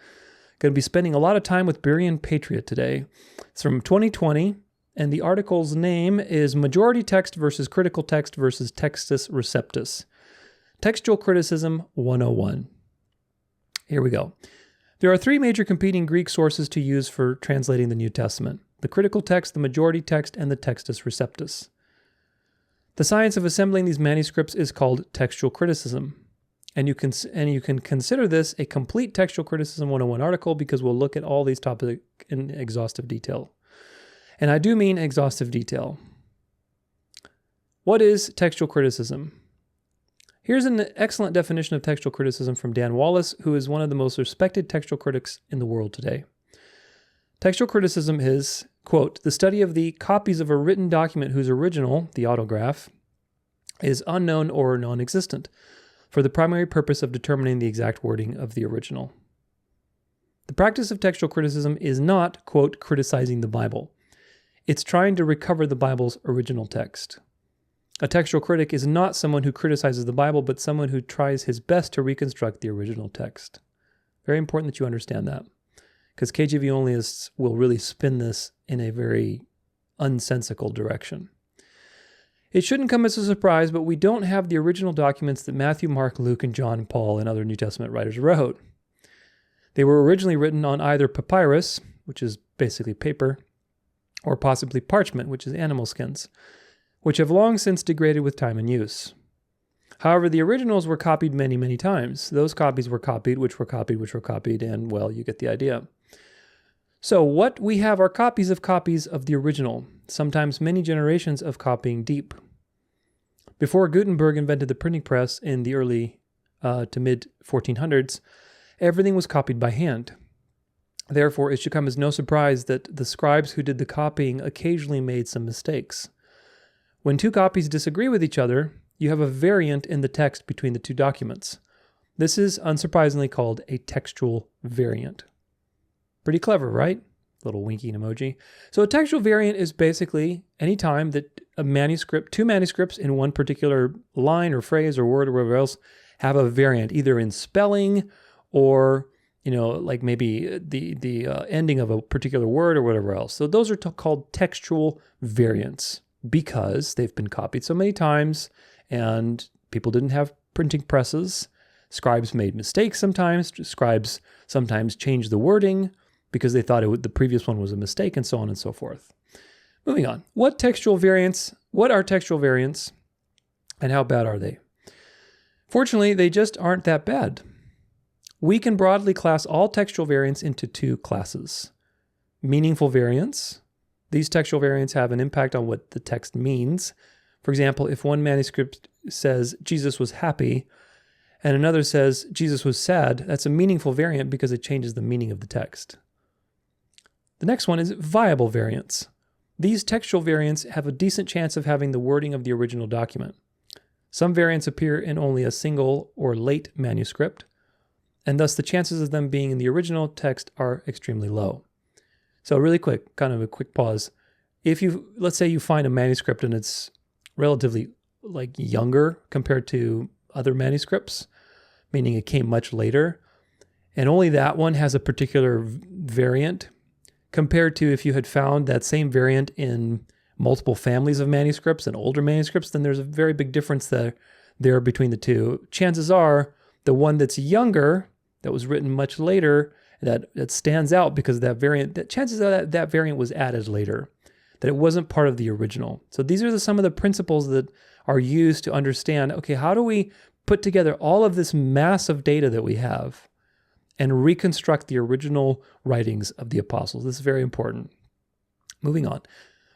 Going to be spending a lot of time with Berean Patriot today. It's from 2020, and the article's name is Majority Text versus Critical Text versus Textus Receptus. Textual Criticism 101. Here we go. There are three major competing Greek sources to use for translating the New Testament: the critical text, the majority text, and the Textus Receptus. The science of assembling these manuscripts is called textual criticism. And you can consider this a complete Textual Criticism 101 article because we'll look at all these topics in exhaustive detail. And I do mean exhaustive detail. What is textual criticism? Here's an excellent definition of textual criticism from Dan Wallace, who is one of the most respected textual critics in the world today. Textual criticism is, quote, the study of the copies of a written document whose original, the autograph, is unknown or non-existent, for the primary purpose of determining the exact wording of the original. The practice of textual criticism is not, quote, criticizing the Bible. It's trying to recover the Bible's original text. A textual critic is not someone who criticizes the Bible, but someone who tries his best to reconstruct the original text. Very important that you understand that, because KJV Onlyists will really spin this in a very unsensical direction. It shouldn't come as a surprise, but we don't have the original documents that Matthew, Mark, Luke, and John, Paul, and other New Testament writers wrote. They were originally written on either papyrus, which is basically paper, or possibly parchment, which is animal skins, which have long since degraded with time and use. However, the originals were copied many, many times. Those copies were copied, which were copied, and, well, you get the idea. So what we have are copies of the original, sometimes many generations of copying deep. Before Gutenberg invented the printing press in the early to mid-1400s, everything was copied by hand. Therefore, it should come as no surprise that the scribes who did the copying occasionally made some mistakes. When two copies disagree with each other, you have a variant in the text between the two documents. This is unsurprisingly called a textual variant. Pretty clever, right? Little winking emoji. So a textual variant is basically any time that two manuscripts in one particular line or phrase or word or whatever else have a variant, either in spelling or, like maybe the ending of a particular word or whatever else. So those are called textual variants because they've been copied so many times and people didn't have printing presses. Scribes made mistakes sometimes. Scribes sometimes changed the wording because they thought the previous one was a mistake, and so on and so forth. Moving on. What are textual variants, and how bad are they? Fortunately, they just aren't that bad. We can broadly class all textual variants into two classes. Meaningful variants. These textual variants have an impact on what the text means. For example, if one manuscript says Jesus was happy, and another says Jesus was sad, that's a meaningful variant because it changes the meaning of the text. The next one is viable variants. These textual variants have a decent chance of having the wording of the original document. Some variants appear in only a single or late manuscript, and thus the chances of them being in the original text are extremely low. So really quick, kind of a quick pause. Let's say you find a manuscript and it's relatively younger compared to other manuscripts, meaning it came much later, and only that one has a particular variant, compared to if you had found that same variant in multiple families of manuscripts and older manuscripts, then there's a very big difference there between the two. Chances are the one that's younger, that was written much later, that stands out because of that variant, that chances are that variant was added later, that it wasn't part of the original. So these are some of the principles that are used to understand, okay, how do we put together all of this massive data that we have and reconstruct the original writings of the apostles? This is very important. Moving on.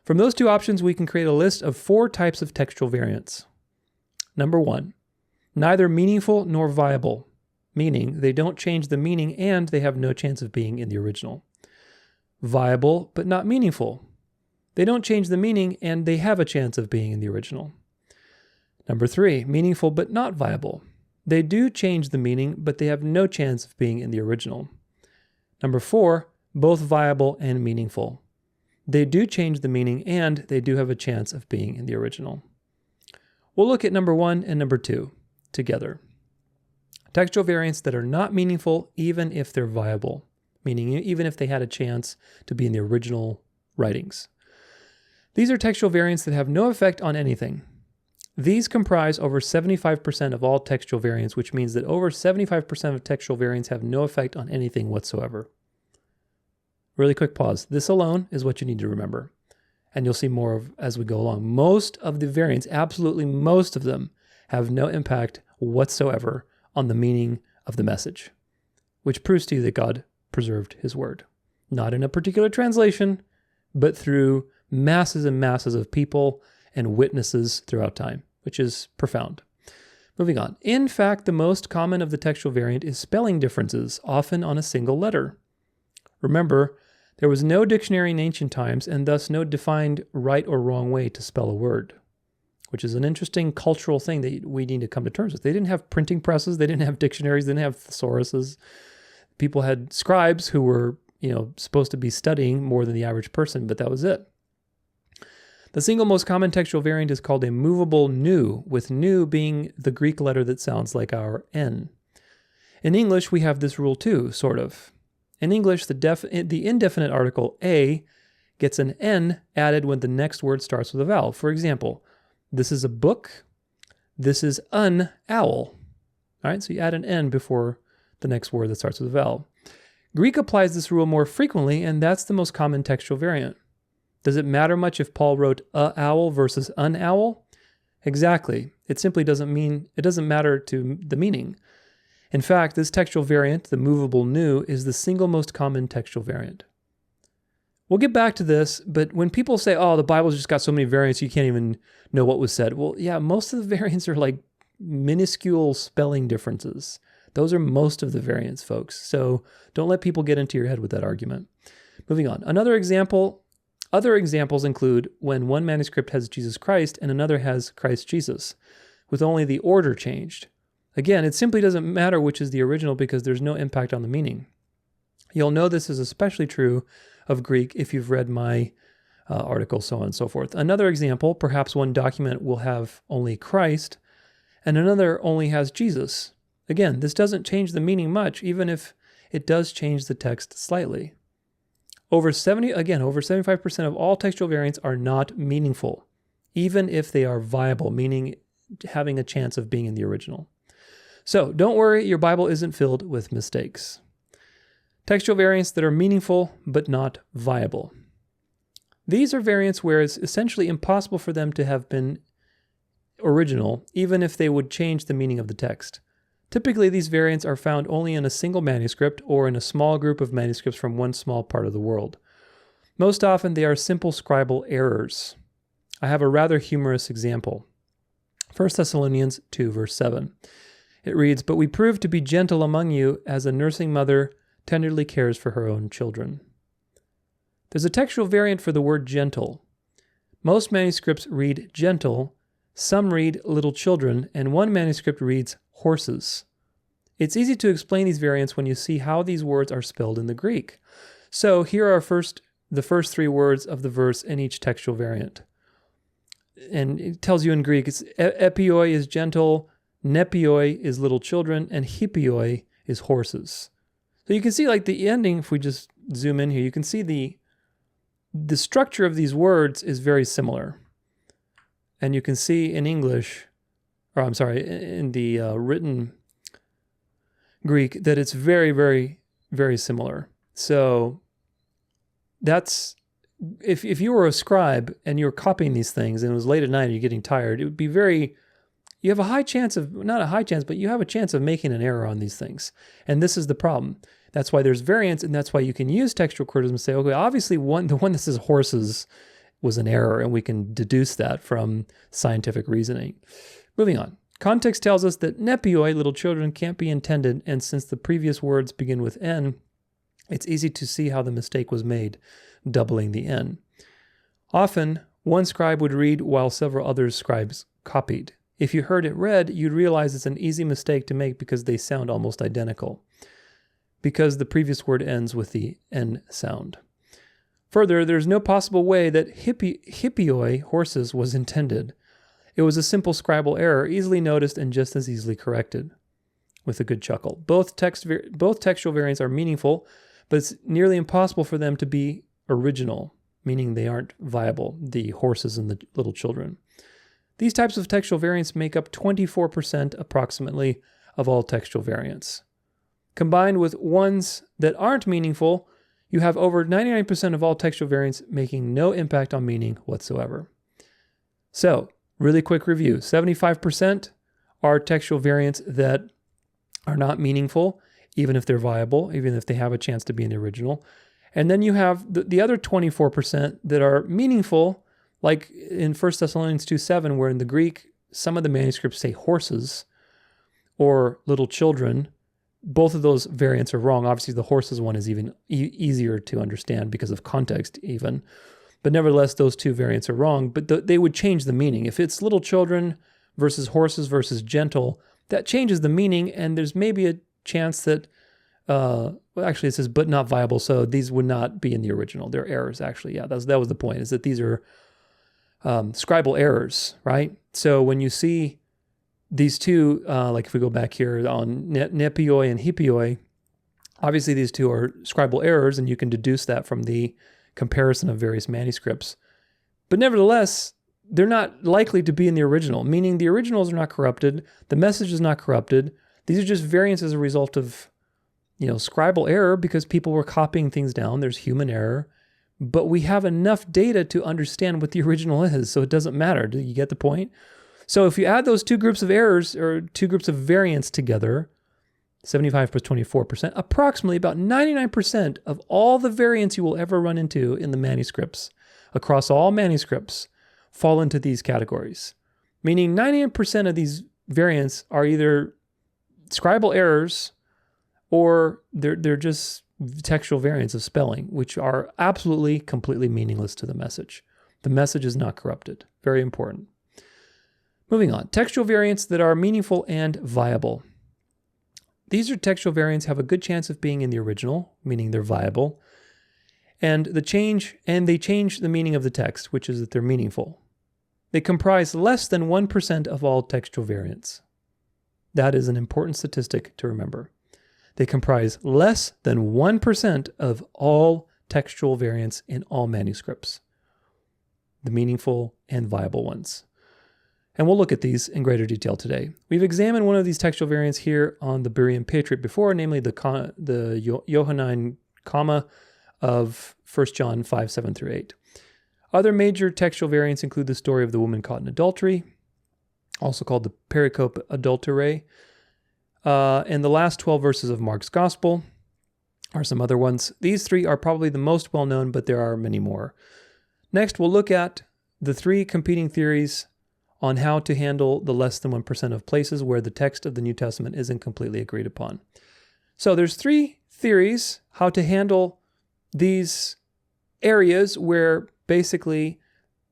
From those two options, we can create a list of 4 types of textual variants. Number 1, neither meaningful nor viable, meaning they don't change the meaning and they have no chance of being in the original. Viable, but not meaningful. They don't change the meaning and they have a chance of being in the original. Number 3, meaningful but not viable. They do change the meaning, but they have no chance of being in the original. Number 4, both viable and meaningful. They do change the meaning and they do have a chance of being in the original. We'll look at number 1 and number 2 together. Textual variants that are not meaningful even if they're viable, meaning even if they had a chance to be in the original writings. These are textual variants that have no effect on anything. These comprise over 75% of all textual variants, which means that over 75% of textual variants have no effect on anything whatsoever. Really quick pause. This alone is what you need to remember, and you'll see more of as we go along. Most of the variants, absolutely most of them, have no impact whatsoever on the meaning of the message, which proves to you that God preserved his word, not in a particular translation, but through masses and masses of people and witnesses throughout time, which is profound. Moving on. In fact, the most common of the textual variant is spelling differences, often on a single letter. Remember, there was no dictionary in ancient times and thus no defined right or wrong way to spell a word, which is an interesting cultural thing that we need to come to terms with. They didn't have printing presses, they didn't have dictionaries, they didn't have thesauruses. People had scribes who were, supposed to be studying more than the average person, but that was it. The single most common textual variant is called a movable nu, with nu being the Greek letter that sounds like our N. In English, we have this rule too, sort of. In English, the indefinite article a gets an N added when the next word starts with a vowel. For example, this is a book. This is an owl. All right, so you add an N before the next word that starts with a vowel. Greek applies this rule more frequently, and that's the most common textual variant. Does it matter much if Paul wrote a owl versus an owl? Exactly. It simply doesn't matter to the meaning. In fact, this textual variant, the movable nu, is the single most common textual variant. We'll get back to this, but when people say, oh, the Bible's just got so many variants you can't even know what was said. Well, yeah, most of the variants are like minuscule spelling differences. Those are most of the variants, folks. So don't let people get into your head with that argument. Moving on. Other examples include when one manuscript has Jesus Christ and another has Christ Jesus, with only the order changed. Again, it simply doesn't matter which is the original because there's no impact on the meaning. You'll know this is especially true of Greek if you've read my article, so on and so forth. Another example, perhaps one document will have only Christ and another only has Jesus. Again, this doesn't change the meaning much, even if it does change the text slightly. Over 75% of all textual variants are not meaningful, even if they are viable, meaning having a chance of being in the original. So don't worry, your Bible isn't filled with mistakes. Textual variants that are meaningful but not viable. These are variants where it's essentially impossible for them to have been original, even if they would change the meaning of the text. Typically, these variants are found only in a single manuscript or in a small group of manuscripts from one small part of the world. Most often, they are simple scribal errors. I have a rather humorous example. 1 Thessalonians 2, verse 7. It reads, "But we prove to be gentle among you as a nursing mother tenderly cares for her own children." There's a textual variant for the word gentle. Most manuscripts read gentle, some read little children, and one manuscript reads horses. It's easy to explain these variants when you see how these words are spelled in the Greek. So here are the first three words of the verse in each textual variant. And it tells you in Greek, it's epioi is gentle, nepioi is little children, and hippioi is horses. So you can see like the ending, if we just zoom in here, you can see the structure of these words is very similar. And you can see in English, in the written Greek, that it's very, very, very similar. So that's, if you were a scribe and you were copying these things and it was late at night and you're getting tired, it would be you have a high chance of, not a high chance, but you have a chance of making an error on these things. And this is the problem. That's why there's variants, and that's why you can use textual criticism and say, okay, obviously the one that says horses was an error, and we can deduce that from scientific reasoning. Moving on. Context tells us that nepioi, little children, can't be intended, and since the previous words begin with N, it's easy to see how the mistake was made, doubling the N. Often, one scribe would read while several other scribes copied. If you heard it read, you'd realize it's an easy mistake to make because they sound almost identical, because the previous word ends with the N sound. Further, there's no possible way that hippioi, horses, was intended. It was a simple scribal error, easily noticed and just as easily corrected. With a good chuckle. Both textual variants are meaningful, but it's nearly impossible for them to be original, meaning they aren't viable, the horses and the little children. These types of textual variants make up 24% approximately of all textual variants. Combined with ones that aren't meaningful, you have over 99% of all textual variants making no impact on meaning whatsoever. So, really quick review. 75% are textual variants that are not meaningful, even if they're viable, even if they have a chance to be in the original. And then you have the other 24% that are meaningful, like in 1 Thessalonians 2:7, where in the Greek, some of the manuscripts say horses or little children. Both of those variants are wrong. Obviously, the horses one is even easier to understand because of context even. But nevertheless, those two variants are wrong. But they would change the meaning. If it's little children versus horses versus gentle, that changes the meaning. And there's maybe a chance that well, actually it says, but not viable. So these would not be in the original. They're errors, actually. Yeah, that was the point, is that these are scribal errors, right? So when you see these two, like if we go back here on nepioi and hipioi, obviously these two are scribal errors, and you can deduce that from the comparison of various manuscripts. But nevertheless, they're not likely to be in the original, meaning the originals are not corrupted, the message is not corrupted. These are just variants as a result of, scribal error, because people were copying things down. There's human error, but we have enough data to understand what the original is, so it doesn't matter. Do you get the point? So if you add those two groups of errors, or two groups of variants together, 75 plus 24%, approximately about 99% of all the variants you will ever run into in the manuscripts, across all manuscripts, fall into these categories. Meaning 99% of these variants are either scribal errors, or they're just textual variants of spelling, which are absolutely, completely meaningless to the message. The message is not corrupted. Very important. Moving on. Textual variants that are meaningful and viable. These are textual variants have a good chance of being in the original, meaning they're viable, and they change the meaning of the text, which is that they're meaningful. They comprise less than 1% of all textual variants. That is an important statistic to remember. They comprise less than 1% of all textual variants in all manuscripts, the meaningful and viable ones. And we'll look at these in greater detail today. We've examined one of these textual variants here on the Berean Patriot before, namely the Johannine comma of 1 John 5, 7 through 8. Other major textual variants include the story of the woman caught in adultery, also called the pericope adulterae, and the last 12 verses of Mark's Gospel are some other ones. These three are probably the most well-known, but there are many more. Next, we'll look at the three competing theories on how to handle the less than 1% of places where the text of the New Testament isn't completely agreed upon. So there's three theories how to handle these areas where basically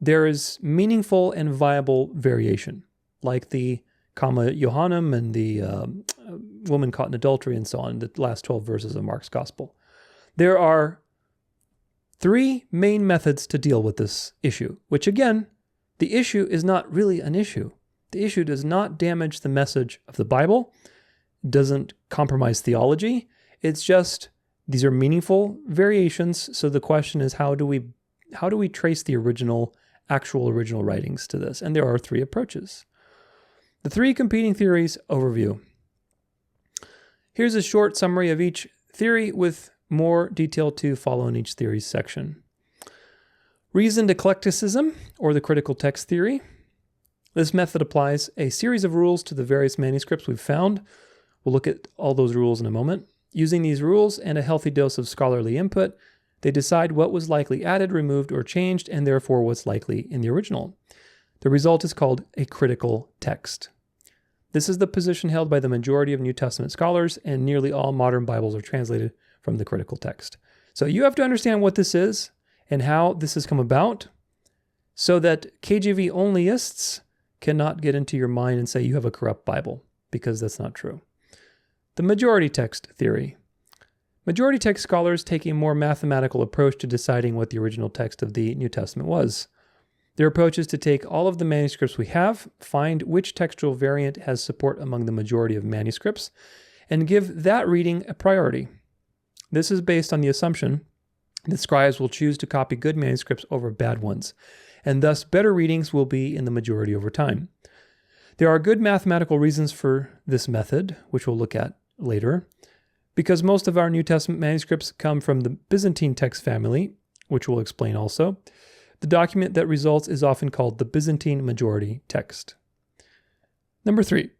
there is meaningful and viable variation, like the comma Johannum and the woman caught in adultery and so on, the last 12 verses of Mark's Gospel. There are three main methods to deal with this issue, which again, the issue is not really an issue. The issue does not damage the message of the Bible, doesn't compromise theology. It's just these are meaningful variations. So the question is, how do we trace the actual original writings to this? And there are three approaches. The three competing theories overview. Here's a short summary of each theory with more detail to follow in each theory's section. Reasoned eclecticism, or the critical text theory. This method applies a series of rules to the various manuscripts we've found. We'll look at all those rules in a moment. Using these rules and a healthy dose of scholarly input, they decide what was likely added, removed, or changed, and therefore what's likely in the original. The result is called a critical text. This is the position held by the majority of New Testament scholars, and nearly all modern Bibles are translated from the critical text. So you have to understand what this is and how this has come about so that KJV Onlyists cannot get into your mind and say you have a corrupt Bible, because that's not true. The majority text theory. Majority text scholars take a more mathematical approach to deciding what the original text of the New Testament was. Their approach is to take all of the manuscripts we have, find which textual variant has support among the majority of manuscripts, and give that reading a priority. This is based on the assumption that scribes will choose to copy good manuscripts over bad ones, and thus better readings will be in the majority over time. There are good mathematical reasons for this method, which we'll look at later, because most of our New Testament manuscripts come from the Byzantine text family, which we'll explain also. The document that results is often called the Byzantine majority text. Number 3,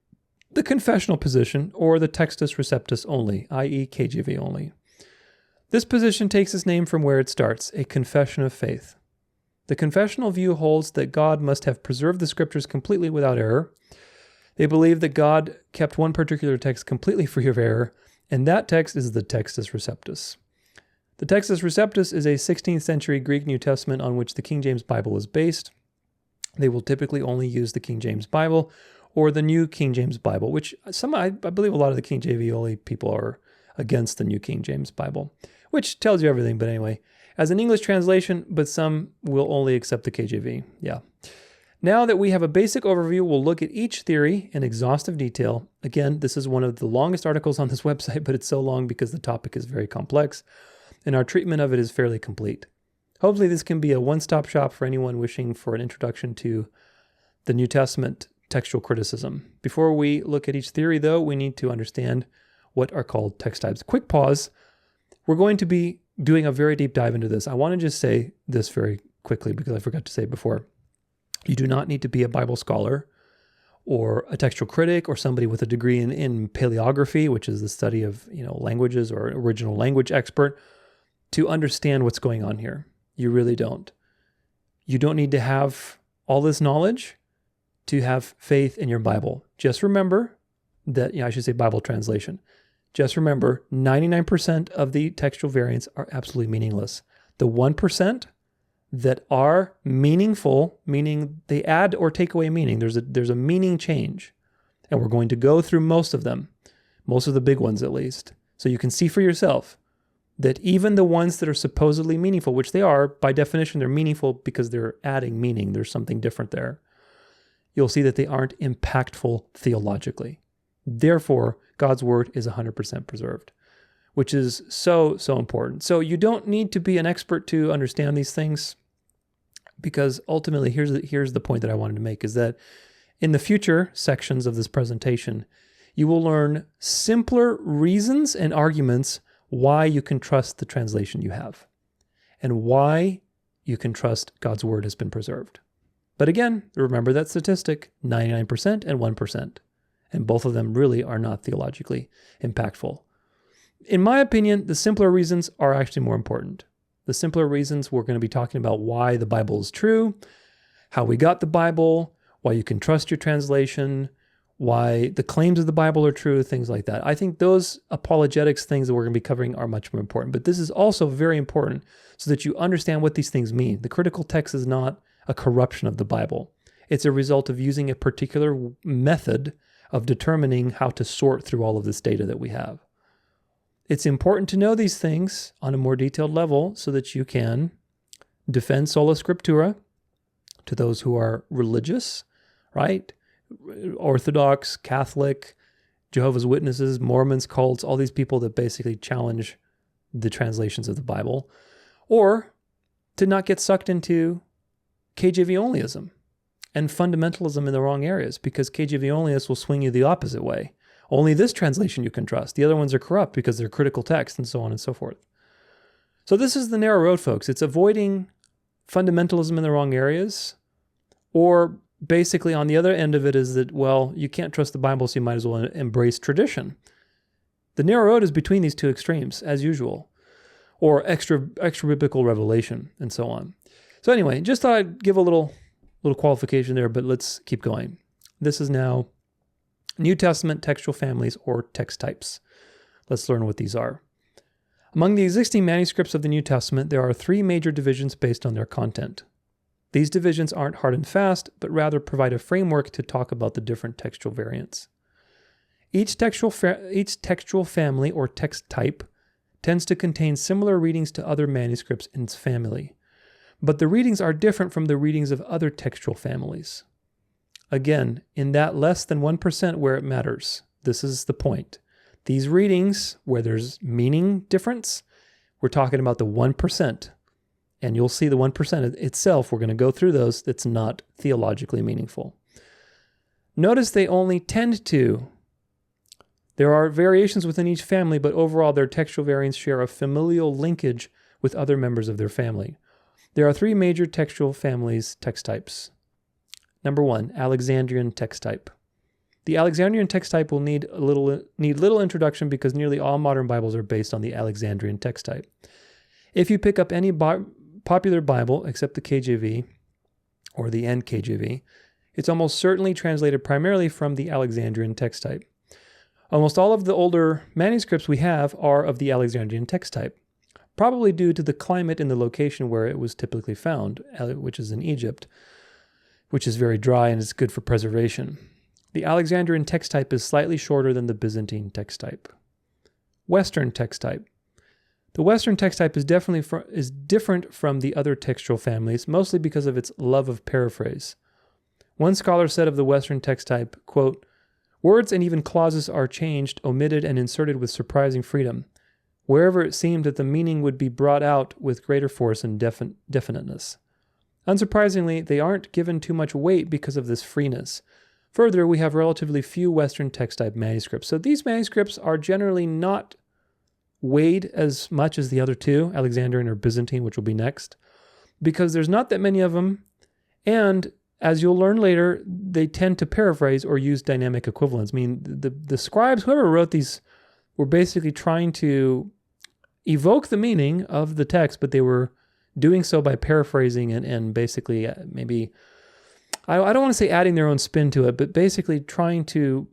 the confessional position, or the Textus Receptus only, i.e. KJV only. This position takes its name from where it starts, a confession of faith. The confessional view holds that God must have preserved the scriptures completely without error. They believe that God kept one particular text completely free of error, and that text is the Textus Receptus. The Textus Receptus is a 16th century Greek New Testament on which the King James Bible is based. They will typically only use the King James Bible or the New King James Bible, which I believe a lot of the KJV Only people are against the New King James Bible, which tells you everything. But anyway, as an English translation, but some will only accept the KJV. Yeah. Now that we have a basic overview, we'll look at each theory in exhaustive detail. Again, this is one of the longest articles on this website, but it's so long because the topic is very complex, and our treatment of it is fairly complete. Hopefully this can be a one-stop shop for anyone wishing for an introduction to the New Testament textual criticism. Before we look at each theory, though, we need to understand what are called text types. Quick pause. We're going to be doing a very deep dive into this. I want to just say this very quickly because I forgot to say it before. You do not need to be a Bible scholar or a textual critic or somebody with a degree in paleography, which is the study of languages, or original language expert, to understand what's going on here. You really don't. You don't need to have all this knowledge to have faith in your Bible. Just remember that, I should say Bible translation. Just remember, 99% of the textual variants are absolutely meaningless. The 1% that are meaningful, meaning they add or take away meaning. There's a meaning change. And we're going to go through most of them, most of the big ones at least. So you can see for yourself that even the ones that are supposedly meaningful, which they are, by definition, they're meaningful because they're adding meaning. There's something different there. You'll see that they aren't impactful theologically. Therefore, God's word is 100% preserved, which is so, so important. So you don't need to be an expert to understand these things, because ultimately, here's the point that I wanted to make, is that in the future sections of this presentation, you will learn simpler reasons and arguments why you can trust the translation you have and why you can trust God's word has been preserved. But again, remember that statistic, 99% and 1%. And both of them really are not theologically impactful. In my opinion, the simpler reasons are actually more important. The simpler reasons, we're going to be talking about why the Bible is true, how we got the Bible, why you can trust your translation, why the claims of the Bible are true, things like that. I think those apologetics things that we're going to be covering are much more important. But this is also very important so that you understand what these things mean. The critical text is not a corruption of the Bible. It's a result of using a particular method of determining how to sort through all of this data that we have. It's important to know these things on a more detailed level so that you can defend sola scriptura to those who are religious, right? Orthodox, Catholic, Jehovah's Witnesses, Mormons, cults, all these people that basically challenge the translations of the Bible, or to not get sucked into KJV Onlyism and fundamentalism in the wrong areas, because KJV Onlyists will swing you the opposite way. Only this translation you can trust. The other ones are corrupt because they're critical text, and so on and so forth. So this is the narrow road, folks. It's avoiding fundamentalism in the wrong areas, or basically on the other end of it is that, well, you can't trust the Bible, so you might as well embrace tradition. The narrow road is between these two extremes, as usual, or extra biblical revelation, and so on. So anyway, just thought I'd give a little qualification there, but let's keep going. This is now New Testament textual families or text types. Let's learn what these are. Among the existing manuscripts of the New Testament, there are three major divisions based on their content. These divisions aren't hard and fast, but rather provide a framework to talk about the different textual variants. Each textual family or text type tends to contain similar readings to other manuscripts in its family, but the readings are different from the readings of other textual families. Again, in that less than 1% where it matters. This is the point. These readings, where there's meaning difference, we're talking about the 1%. And you'll see the 1% itself, we're going to go through those, that's not theologically meaningful. Notice they only tend to. There are variations within each family, but overall their textual variants share a familial linkage with other members of their family. There are three major textual families, text types. Number one, Alexandrian text type. The Alexandrian text type will need little introduction because nearly all modern Bibles are based on the Alexandrian text type. If you pick up any popular Bible except the KJV or the NKJV, it's almost certainly translated primarily from the Alexandrian text type. Almost all of the older manuscripts we have are of the Alexandrian text type, probably due to the climate and the location where it was typically found, which is in Egypt, which is very dry and is good for preservation. The Alexandrian text type is slightly shorter than the Byzantine text type. Western text type. The Western text type is different from the other textual families, mostly because of its love of paraphrase. One scholar said of the Western text type, quote, "Words and even clauses are changed, omitted, and inserted with surprising freedom, wherever it seemed that the meaning would be brought out with greater force and definiteness. Unsurprisingly, they aren't given too much weight because of this freeness. Further, we have relatively few Western text type manuscripts. So these manuscripts are generally not weighed as much as the other two, Alexandrian or Byzantine, which will be next, because there's not that many of them. And as you'll learn later, they tend to paraphrase or use dynamic equivalents. I mean, the scribes, whoever wrote these, were basically trying to evoke the meaning of the text, but they were doing so by paraphrasing and basically maybe, I don't want to say adding their own spin to it, but basically trying to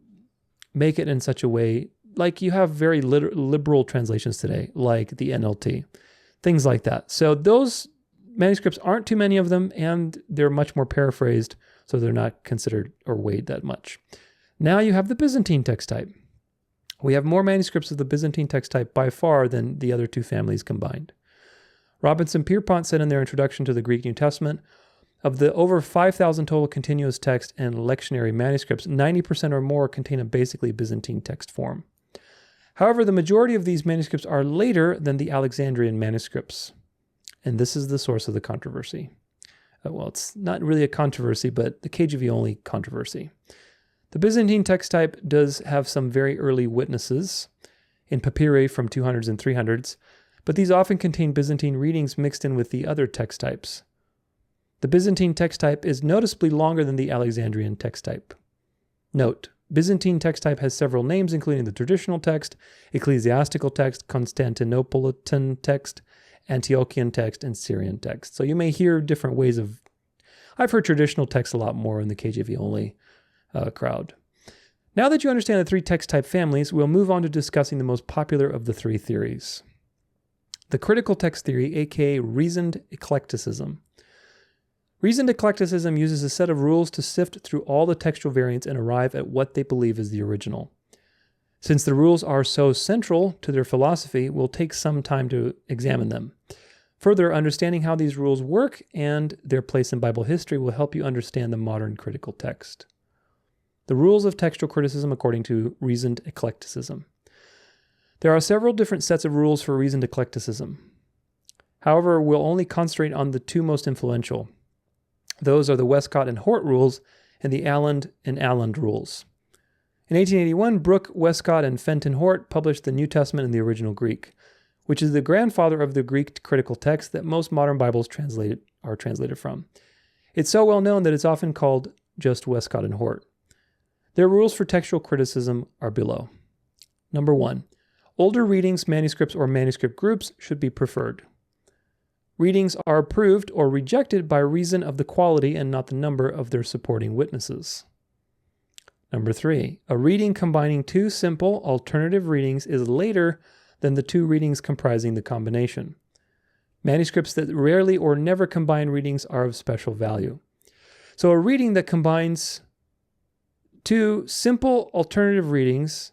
make it in such a way, like you have very liberal translations today, like the NLT, things like that. So those manuscripts aren't too many of them, and they're much more paraphrased, so they're not considered or weighed that much. Now you have the Byzantine text type. We have more manuscripts of the Byzantine text type by far than the other two families combined. Robinson Pierpont said in their introduction to the Greek New Testament, of the over 5,000 total continuous text and lectionary manuscripts, 90% or more contain a basically Byzantine text form. However, the majority of these manuscripts are later than the Alexandrian manuscripts. And this is the source of the controversy. Well, it's not really a controversy, but the KJV Only controversy. The Byzantine text type does have some very early witnesses in papyri from 200s and 300s, but these often contain Byzantine readings mixed in with the other text types. The Byzantine text type is noticeably longer than the Alexandrian text type. Note, Byzantine text type has several names, including the traditional text, ecclesiastical text, Constantinopolitan text, Antiochian text, and Syrian text. So you may hear different ways of... I've heard traditional text a lot more in the KJV Only crowd. Now that you understand the three text type families, we'll move on to discussing the most popular of the three theories. The critical text theory, aka reasoned eclecticism. Reasoned eclecticism uses a set of rules to sift through all the textual variants and arrive at what they believe is the original. Since the rules are so central to their philosophy, we'll take some time to examine them. Further, understanding how these rules work and their place in Bible history will help you understand the modern critical text. The rules of textual criticism according to reasoned eclecticism. There are several different sets of rules for reasoned eclecticism. However, we'll only concentrate on the two most influential. Those are the Westcott and Hort rules and the Alland and Alland rules. In 1881, Brooke, Westcott, and Fenton Hort published the New Testament in the original Greek, which is the grandfather of the Greek critical text that most modern Bibles are translated from. It's so well known that it's often called just Westcott and Hort. Their rules for textual criticism are below. Number 1. Older readings, manuscripts, or manuscript groups should be preferred. Readings are approved or rejected by reason of the quality and not the number of their supporting witnesses. Number 3. A reading combining two simple alternative readings is later than the two readings comprising the combination. Manuscripts that rarely or never combine readings are of special value. So a reading that combines two simple alternative readings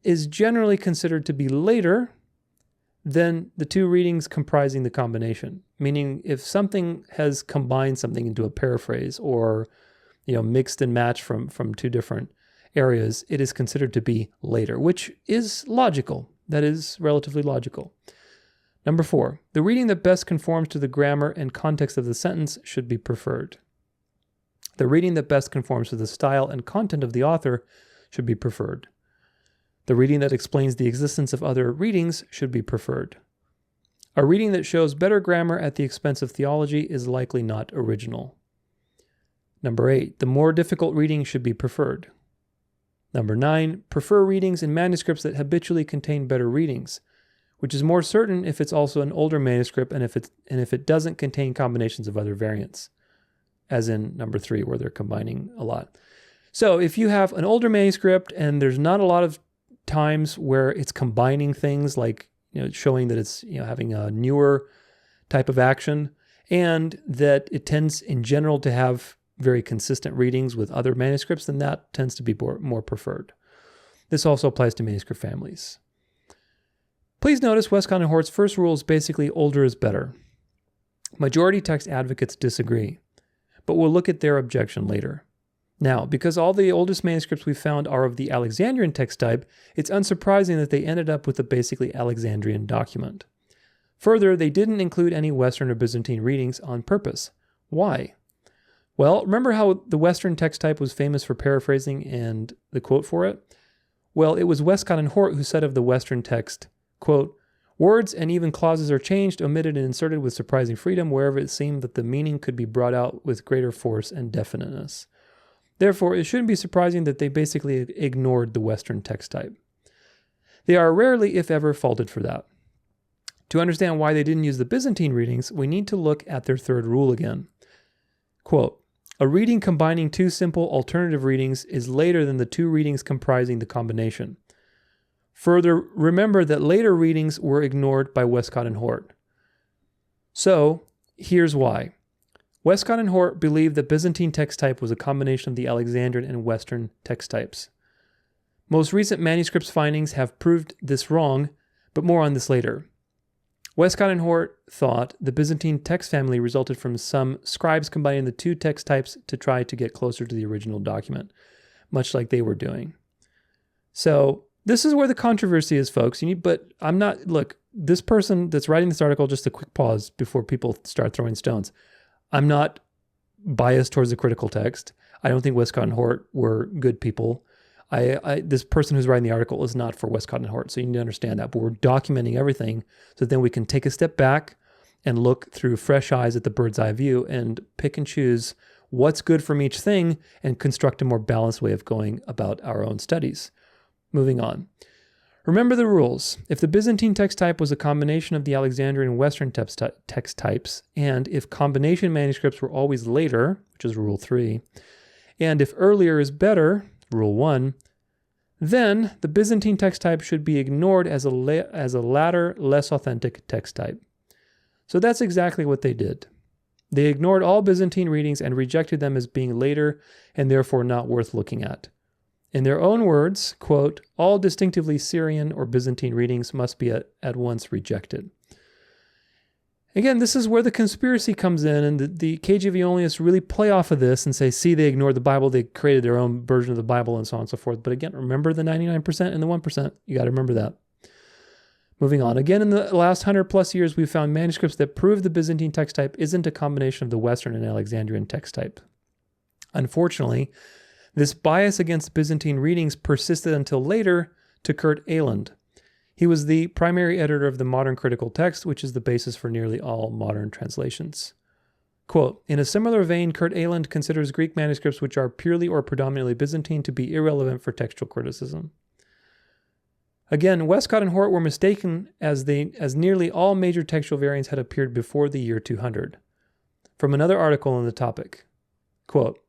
is generally considered to be later than the two readings comprising the combination. Meaning if something has combined something into a paraphrase or mixed and matched from two different areas, it is considered to be later, which is logical. That is relatively logical. Number 4, the reading that best conforms to the grammar and context of the sentence should be preferred. The reading that best conforms to the style and content of the author should be preferred. The reading that explains the existence of other readings should be preferred. A reading that shows better grammar at the expense of theology is likely not original. Number 8, the more difficult reading should be preferred. Number 9, prefer readings in manuscripts that habitually contain better readings, which is more certain if it's also an older manuscript and if it doesn't contain combinations of other variants, as in number 3, where they're combining a lot. So if you have an older manuscript and there's not a lot of times where it's combining things like showing that it's having a newer type of action, and that it tends in general to have very consistent readings with other manuscripts, then that tends to be more preferred. This also applies to manuscript families. Please notice Westcott and Hort's first rule is basically older is better. Majority text advocates disagree, but we'll look at their objection later. Now, because all the oldest manuscripts we found are of the Alexandrian text type, it's unsurprising that they ended up with a basically Alexandrian document. Further, they didn't include any Western or Byzantine readings on purpose. Why? Well, remember how the Western text type was famous for paraphrasing and the quote for it? Well, it was Westcott and Hort who said of the Western text, quote, "Words and even clauses are changed, omitted, and inserted with surprising freedom wherever it seemed that the meaning could be brought out with greater force and definiteness." Therefore, it shouldn't be surprising that they basically ignored the Western text type. They are rarely, if ever, faulted for that. To understand why they didn't use the Byzantine readings, we need to look at their third rule again. Quote, "A reading combining two simple alternative readings is later than the two readings comprising the combination." Further, remember that later readings were ignored by Westcott and Hort. So, here's why. Westcott and Hort believed that Byzantine text type was a combination of the Alexandrian and Western text types. Most recent manuscripts findings have proved this wrong, but more on this later. Westcott and Hort thought the Byzantine text family resulted from some scribes combining the two text types to try to get closer to the original document, much like they were doing. So, this is where the controversy is, folks. Look, this person that's writing this article, just a quick pause before people start throwing stones. I'm not biased towards the critical text. I don't think Westcott and Hort were good people. This person who's writing the article is not for Westcott and Hort, so you need to understand that. But we're documenting everything so then we can take a step back and look through fresh eyes at the bird's eye view and pick and choose what's good from each thing and construct a more balanced way of going about our own studies. Moving on. Remember the rules. If the Byzantine text type was a combination of the Alexandrian and Western text types, and if combination manuscripts were always later, which is Rule 3, and if earlier is better, Rule 1, then the Byzantine text type should be ignored as a latter, less authentic text type. So that's exactly what they did. They ignored all Byzantine readings and rejected them as being later and therefore not worth looking at. In their own words, quote, "All distinctively Syrian or Byzantine readings must be at once rejected." Again, this is where the conspiracy comes in, and the KJV Onlyists really play off of this and say, see, they ignored the Bible, they created their own version of the Bible, and so on and so forth. But again, remember the 99% and the 1%. You got to remember that. Moving on. Again, in the last 100 plus years, we've found manuscripts that prove the Byzantine text type isn't a combination of the Western and Alexandrian text type. Unfortunately, this bias against Byzantine readings persisted until later to Kurt Aland. He was the primary editor of the Modern Critical Text, which is the basis for nearly all modern translations. Quote, "In a similar vein, Kurt Aland considers Greek manuscripts which are purely or predominantly Byzantine to be irrelevant for textual criticism." Again, Westcott and Hort were mistaken as nearly all major textual variants had appeared before the year 200. From another article on the topic, quote,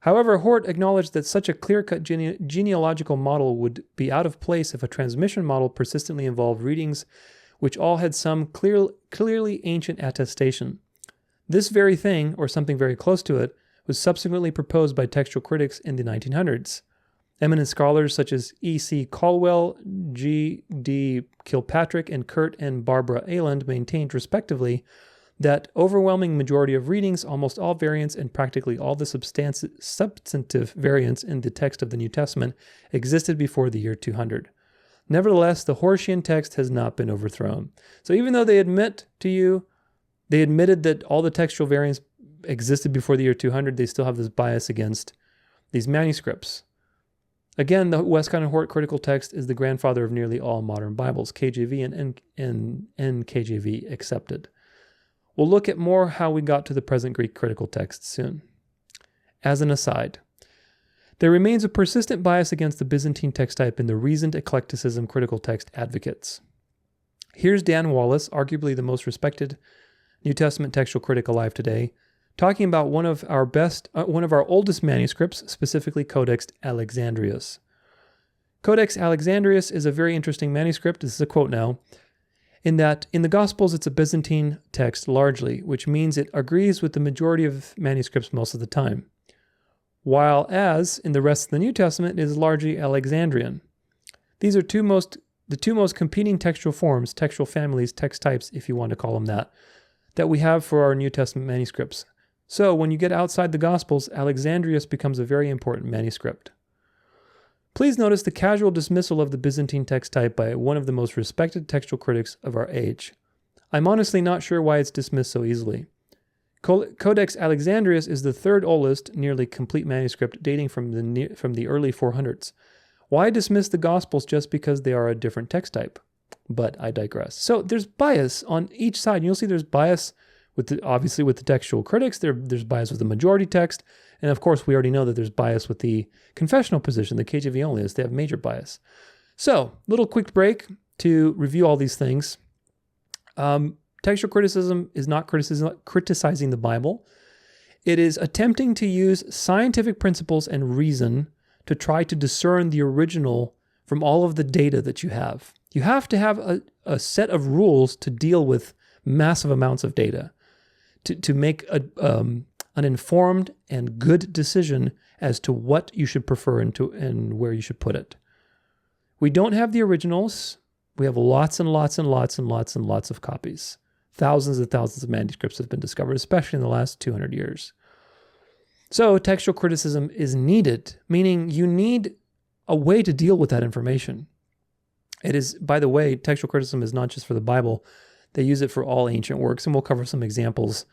"However, Hort acknowledged that such a clear-cut genealogical model would be out of place if a transmission model persistently involved readings which all had some clearly ancient attestation. This very thing, or something very close to it, was subsequently proposed by textual critics in the 1900s. Eminent scholars such as E.C. Caldwell, G.D. Kilpatrick, and Kurt and Barbara Aland maintained, respectively, that overwhelming majority of readings, almost all variants, and practically all the substantive variants in the text of the New Testament existed before the year 200. Nevertheless, the Hortian text has not been overthrown." So even though they admitted that all the textual variants existed before the year 200, they still have this bias against these manuscripts. Again, the Westcott and Hort critical text is the grandfather of nearly all modern Bibles, KJV and NKJV accepted. We'll look at more how we got to the present Greek critical text soon. As an aside, there remains a persistent bias against the Byzantine text type in the reasoned eclecticism critical text advocates. Here's Dan Wallace, arguably the most respected New Testament textual critic alive today, talking about one of our oldest manuscripts, specifically Codex Alexandrius. Codex Alexandrius is a very interesting manuscript. This is a quote now. In that, in the Gospels, it's a Byzantine text largely, which means it agrees with the majority of manuscripts most of the time. While as in the rest of the New Testament, it is largely Alexandrian. These are two most the two most competing textual forms, textual families, text types, if you want to call them that we have for our New Testament manuscripts. So when you get outside the Gospels, Alexandrius becomes a very important manuscript. Please notice the casual dismissal of the Byzantine text type by one of the most respected textual critics of our age. I'm honestly not sure why it's dismissed so easily. Codex Alexandrius is the third oldest, nearly complete manuscript dating from the early 400s. Why dismiss the Gospels just because they are a different text type? But I digress. So there's bias on each side. You'll see there's bias obviously with the textual critics. There's bias with the majority text. And of course, we already know that there's bias with the confessional position, the KJV Onlyists. They have major bias. So, little quick break to review all these things. Textual criticism is not criticizing the Bible. It is attempting to use scientific principles and reason to try to discern the original from all of the data that you have. You have to have a set of rules to deal with massive amounts of data, to make an informed and good decision as to what you should prefer and where you should put it. We don't have the originals. We have lots and lots and lots and lots and lots of copies. Thousands and thousands of manuscripts have been discovered, especially in the last 200 years. So textual criticism is needed, meaning you need a way to deal with that information. It is, by the way, textual criticism is not just for the Bible. They use it for all ancient works, and we'll cover some examples.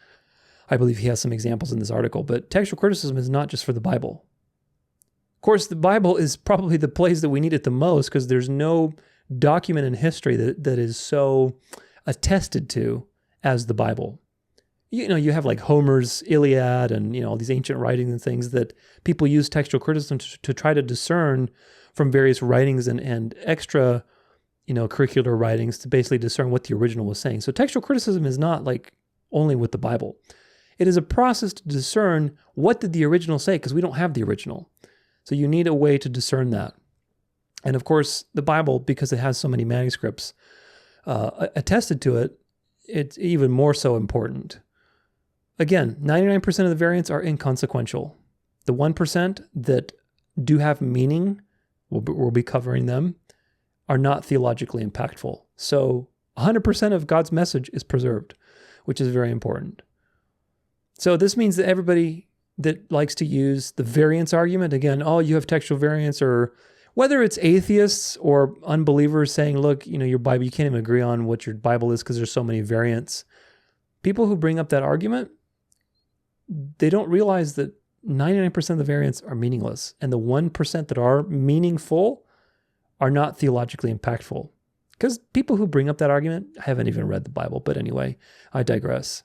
I believe he has some examples in this article, but textual criticism is not just for the Bible. Of course, the Bible is probably the place that we need it the most because there's no document in history that is so attested to as the Bible. You have like Homer's Iliad and, all these ancient writings and things that people use textual criticism to try to discern from various writings and extra, curricular writings to basically discern what the original was saying. So textual criticism is not like only with the Bible. It is a process to discern what did the original say because we don't have the original. So you need a way to discern that. And of course, the Bible, because it has so many manuscripts attested to it, it's even more so important. Again, 99% of the variants are inconsequential. The 1% that do have meaning, we'll be covering them, are not theologically impactful. So 100% of God's message is preserved, which is very important. So this means that everybody that likes to use the variance argument, again, you have textual variants, or whether it's atheists or unbelievers saying, look, your Bible, you can't even agree on what your Bible is because there's so many variants. People who bring up that argument, they don't realize that 99% of the variants are meaningless, and the 1% that are meaningful are not theologically impactful. Because people who bring up that argument haven't even read the Bible. But anyway, I digress.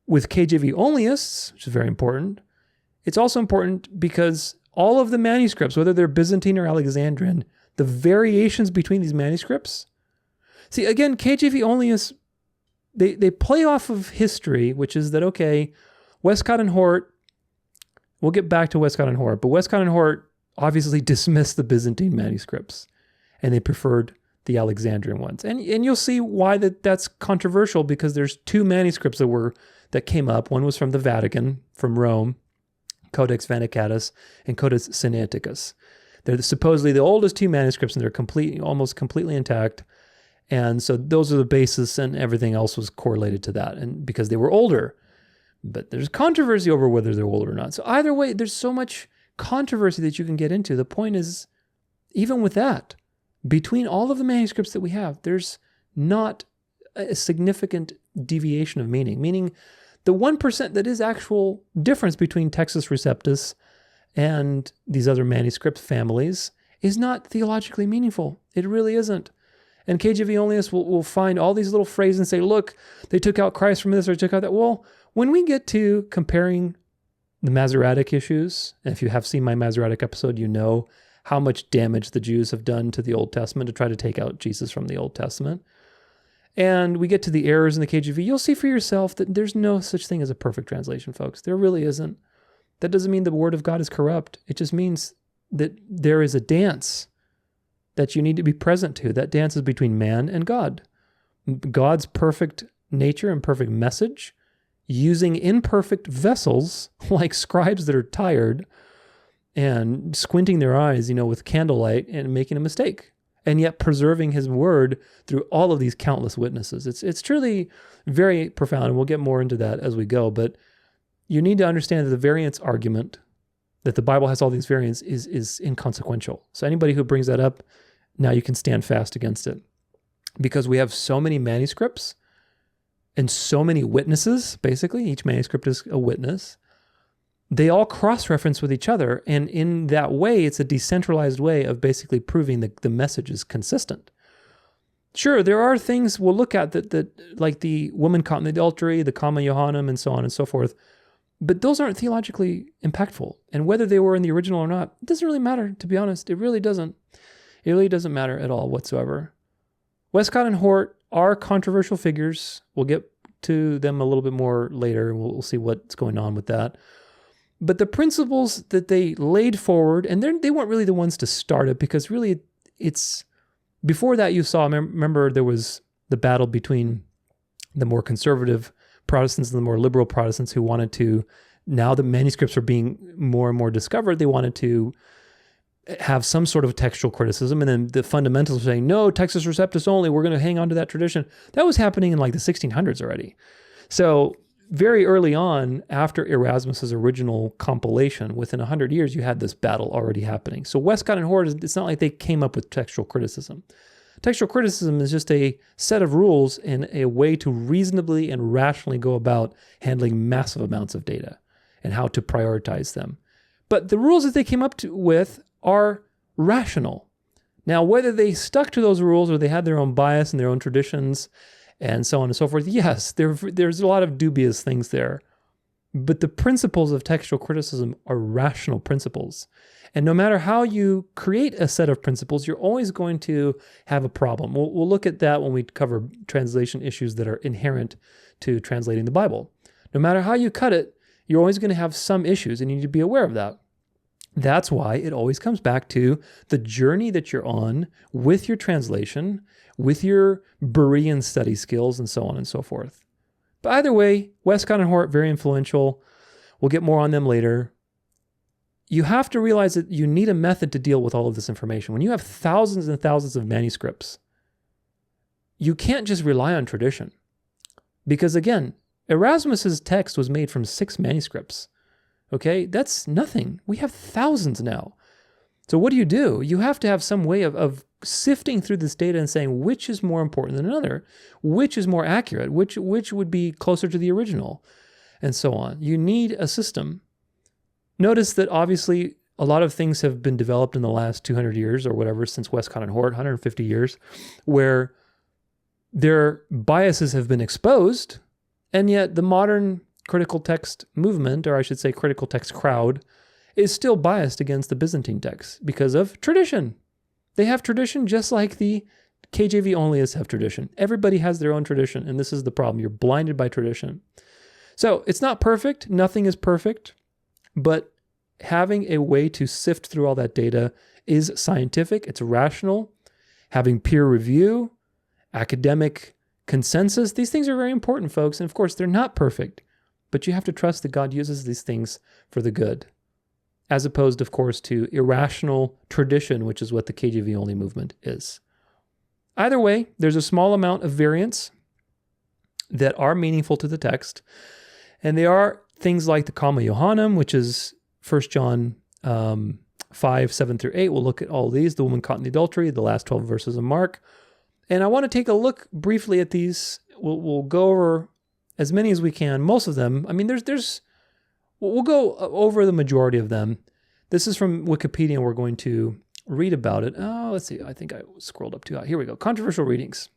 With KJV Onlyists, which is very important, it's also important because all of the manuscripts, whether they're Byzantine or Alexandrian, the variations between these manuscripts. See, again, KJV Onlyists, they play off of history, which is that, okay, Westcott and Hort, we'll get back to Westcott and Hort, but Westcott and Hort obviously dismissed the Byzantine manuscripts, and they preferred the Alexandrian ones. And you'll see why that's controversial, because there's two manuscripts that came up. One was from the Vatican, from Rome, Codex Vaticanus and Codex Sinaiticus. They're supposedly the oldest two manuscripts, and they're almost completely intact. And so those are the basis, and everything else was correlated to that, and because they were older. But there's controversy over whether they're old or not. So either way, there's so much controversy that you can get into. The point is, even with that, between all of the manuscripts that we have, there's not a significant deviation of meaning. Meaning, the 1% that is actual difference between Textus, Receptus, and these other manuscript families is not theologically meaningful. It really isn't. And KJV Onlyists will find all these little phrases and say, look, they took out Christ from this or took out that. Well, when we get to comparing the Masoretic issues, and if you have seen my Masoretic episode, you know how much damage the Jews have done to the Old Testament to try to take out Jesus from the Old Testament. And we get to the errors in the KJV, you'll see for yourself that there's no such thing as a perfect translation, folks. There really isn't. That doesn't mean the Word of God is corrupt. It just means that there is a dance that you need to be present to. That dance is between man and God. God's perfect nature and perfect message, using imperfect vessels like scribes that are tired and squinting their eyes, with candlelight and making a mistake. and yet preserving his word through all of these countless witnesses. It's truly very profound, and we'll get more into that as we go. But you need to understand that the variance argument, that the Bible has all these variants, is inconsequential. So anybody who brings that up, now you can stand fast against it. Because we have so many manuscripts and so many witnesses, basically, each manuscript is a witness. They all cross-reference with each other, and in that way, it's a decentralized way of basically proving that the message is consistent. Sure, there are things we'll look at that like the woman caught in adultery, the Comma Johannem, and so on and so forth, but those aren't theologically impactful. And whether they were in the original or not, it doesn't really matter, to be honest. It really doesn't. It really doesn't matter at all whatsoever. Westcott and Hort are controversial figures. We'll get to them a little bit more later, and we'll see what's going on with that. But the principles that they laid forward, and they weren't really the ones to start it, because really it's, before that you saw, remember there was the battle between the more conservative Protestants and the more liberal Protestants who wanted to, now the manuscripts are being more and more discovered, they wanted to have some sort of textual criticism, and then the fundamentals were saying, no, Textus Receptus only, we're going to hang on to that tradition. That was happening in like the 1600s already. So very early on, after Erasmus's original compilation, within 100 years, you had this battle already happening. So Westcott and Hort, it's not like they came up with textual criticism. Textual criticism is just a set of rules and a way to reasonably and rationally go about handling massive amounts of data and how to prioritize them. But the rules that they came up with are rational. Now, whether they stuck to those rules or they had their own bias and their own traditions and so on and so forth, yes, there's a lot of dubious things there. But the principles of textual criticism are rational principles. And no matter how you create a set of principles, you're always going to have a problem. We'll look at that when we cover translation issues that are inherent to translating the Bible. No matter how you cut it, you're always going to have some issues, and you need to be aware of that. That's why it always comes back to the journey that you're on with your translation, with your Berean study skills, and so on and so forth. But either way, Westcott and Hort, very influential. We'll get more on them later. You have to realize that you need a method to deal with all of this information. When you have thousands and thousands of manuscripts, you can't just rely on tradition. Because again, Erasmus's text was made from 6 manuscripts. Okay, that's nothing. We have thousands now. So what do? You have to have some way of sifting through this data and saying which is more important than another, which is more accurate, which would be closer to the original, and so on. You need a system. Notice that obviously a lot of things have been developed in the last 200 years or whatever, since Westcott and Hort, 150 years, where their biases have been exposed, and yet the modern critical text movement, or I should say critical text crowd, is still biased against the Byzantine texts because of tradition. They have tradition just like the KJV Onlyists have tradition. Everybody has their own tradition, and this is the problem. You're blinded by tradition. So it's not perfect. Nothing is perfect, but having a way to sift through all that data is scientific. It's rational. Having peer review, academic consensus, these things are very important, folks. And of course, they're not perfect, but you have to trust that God uses these things for the good, as opposed, of course, to irrational tradition, which is what the KJV Only movement is. Either way, there's a small amount of variants that are meaningful to the text, and they are things like the Comma Johannem, which is 1 John 5, 7 through 8. We'll look at all of these, the woman caught in adultery, the last 12 verses of Mark. And I want to take a look briefly at these. We'll go over as many as we can, most of them. I mean, we'll go over the majority of them. This is from Wikipedia, and we're going to read about it. Oh, let's see. I think I scrolled up too high. Here we go. Controversial readings.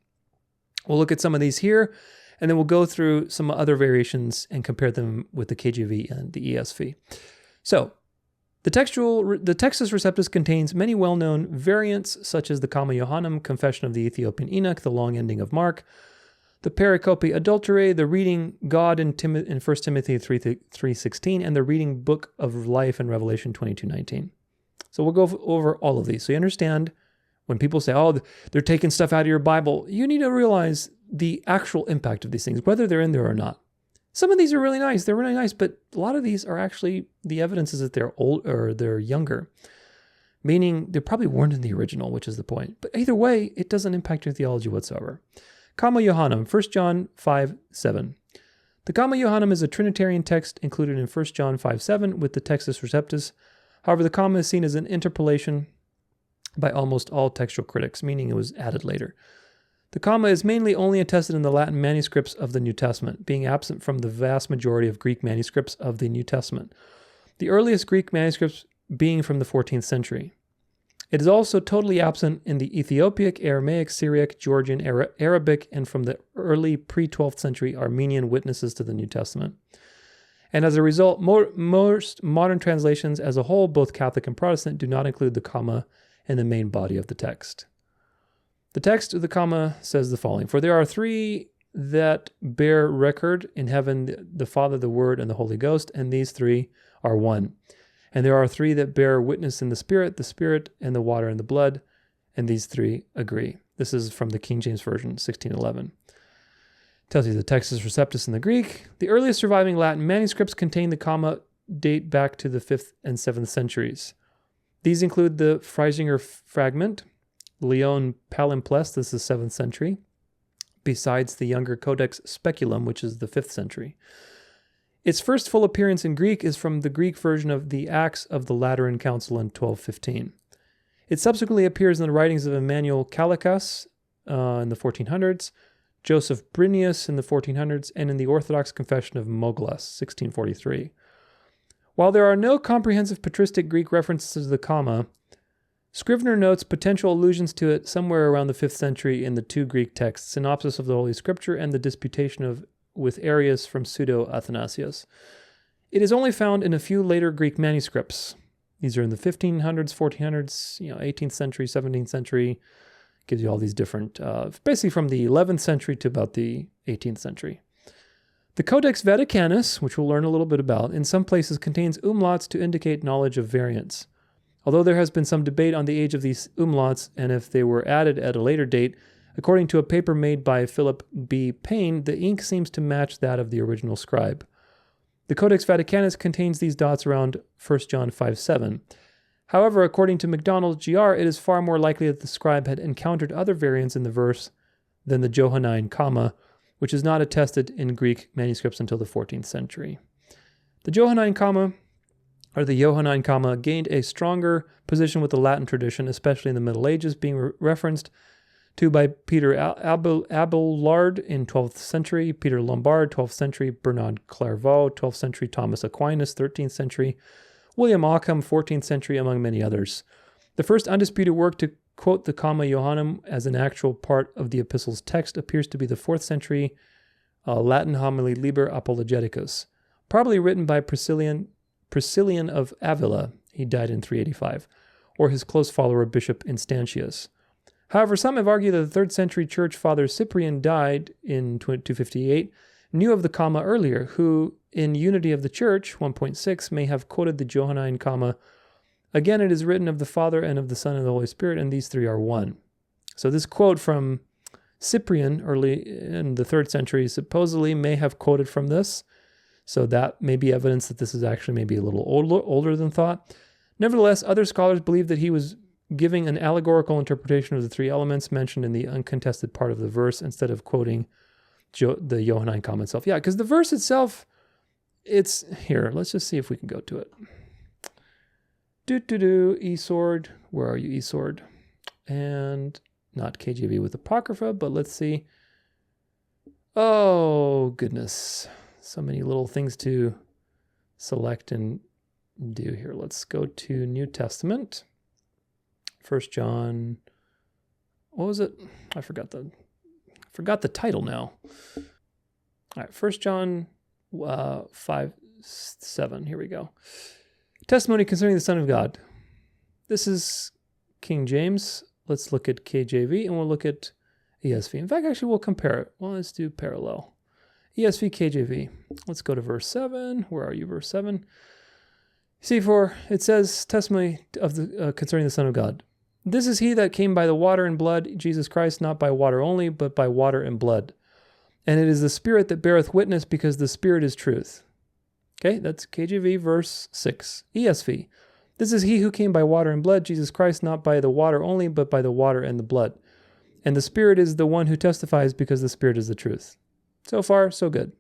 We'll look at some of these here, and then we'll go through some other variations and compare them with the KJV and the ESV. So, the Textus Receptus contains many well-known variants, such as the Comma Johannem, Confession of the Ethiopian Eunuch, the long ending of Mark, the Pericope Adulterae, the reading God in 1 Timothy 3:16, and the reading Book of Life in Revelation 22:19. So we'll go over all of these. So you understand when people say, oh, they're taking stuff out of your Bible, you need to realize the actual impact of these things, whether they're in there or not. Some of these are really nice. They're really nice, but a lot of these are actually the evidence is that they're old or they're younger. meaning they probably weren't in the original, which is the point. But either way, it doesn't impact your theology whatsoever. Comma Johannem, 1 John 5:7. The Comma Johannem is a Trinitarian text included in 1 John 5:7 with the Textus Receptus. However, the comma is seen as an interpolation by almost all textual critics, meaning it was added later. The comma is mainly only attested in the Latin manuscripts of the New Testament, being absent from the vast majority of Greek manuscripts of the New Testament, the earliest Greek manuscripts being from the 14th century. It is also totally absent in the Ethiopic, Aramaic, Syriac, Georgian, Arabic, and from the early pre-12th century Armenian witnesses to the New Testament. And as a result, most modern translations as a whole, both Catholic and Protestant, do not include the comma in the main body of the text. The text of the comma says the following: For there are three that bear record in heaven, the Father, the Word, and the Holy Ghost, and these three are one. And there are three that bear witness in the Spirit, and the water, and the blood, and these three agree. This is from the King James Version, 1611. Tells you the Textus Receptus in the Greek. The earliest surviving Latin manuscripts contain the comma date back to the 5th and 7th centuries. These include the Freisinger fragment, Leon Palimpsest, this is 7th century, besides the younger Codex Speculum, which is the 5th century. Its first full appearance in Greek is from the Greek version of the Acts of the Lateran Council in 1215. It subsequently appears in the writings of Emmanuel Kalikas in the 1400s, Joseph Brinius in the 1400s, and in the Orthodox Confession of Mogilas, 1643. While there are no comprehensive patristic Greek references to the comma, Scrivener notes potential allusions to it somewhere around the 5th century in the two Greek texts, Synopsis of the Holy Scripture and the Disputation with Arius from Pseudo-Athanasius. It is only found in a few later Greek manuscripts. These are in the 1500s, 1400s, 18th century, 17th century. Gives you all these different, basically from the 11th century to about the 18th century. The Codex Vaticanus, which we'll learn a little bit about, in some places contains umlauts to indicate knowledge of variants. Although there has been some debate on the age of these umlauts and if they were added at a later date, according to a paper made by Philip B. Payne, the ink seems to match that of the original scribe. The Codex Vaticanus contains these dots around 1 John 5:7. However, according to MacDonald, Gr., it is far more likely that the scribe had encountered other variants in the verse than the Johannine comma, which is not attested in Greek manuscripts until the 14th century. The Johannine comma, or the Johannine comma, gained a stronger position with the Latin tradition, especially in the Middle Ages, being referenced to by Peter Abelard in 12th century, Peter Lombard, 12th century, Bernard Clairvaux, 12th century, Thomas Aquinas, 13th century, William Ockham, 14th century, among many others. The first undisputed work to quote the comma Johannem as an actual part of the epistle's text appears to be the 4th century Latin homily Liber Apologeticus, probably written by Priscillian of Avila, he died in 385, or his close follower Bishop Instantius. However, some have argued that the 3rd century church father Cyprian died in 258, knew of the comma earlier, who, in Unity of the Church, 1.6, may have quoted the Johannine comma. Again, it is written of the Father and of the Son and the Holy Spirit, and these three are one. So this quote from Cyprian, early in the 3rd century, supposedly may have quoted from this. So that may be evidence that this is actually maybe a little older than thought. Nevertheless, other scholars believe that he was giving an allegorical interpretation of the three elements mentioned in the uncontested part of the verse instead of quoting the Johannine comma itself. Yeah, because the verse itself, it's here. Let's just see if we can go to it. eSword. Where are you, eSword? And not KJV with Apocrypha, but let's see. Oh, goodness. So many little things to select and do here. Let's go to New Testament. 1 John. What was it? I forgot the title now. All right, 1 John 5:7. Here we go. Testimony concerning the Son of God. This is King James. Let's look at KJV and we'll look at ESV. In fact, actually, we'll compare it. Well, let's do parallel. ESV, KJV. Let's go to verse 7. Where are you? Verse 7. See, for it says, testimony of the concerning the Son of God. This is he that came by the water and blood, Jesus Christ, not by water only, but by water and blood. And it is the Spirit that beareth witness, because the Spirit is truth. Okay, that's KJV verse 6. ESV. This is he who came by water and blood, Jesus Christ, not by the water only, but by the water and the blood. And the Spirit is the one who testifies, because the Spirit is the truth. So far, so good.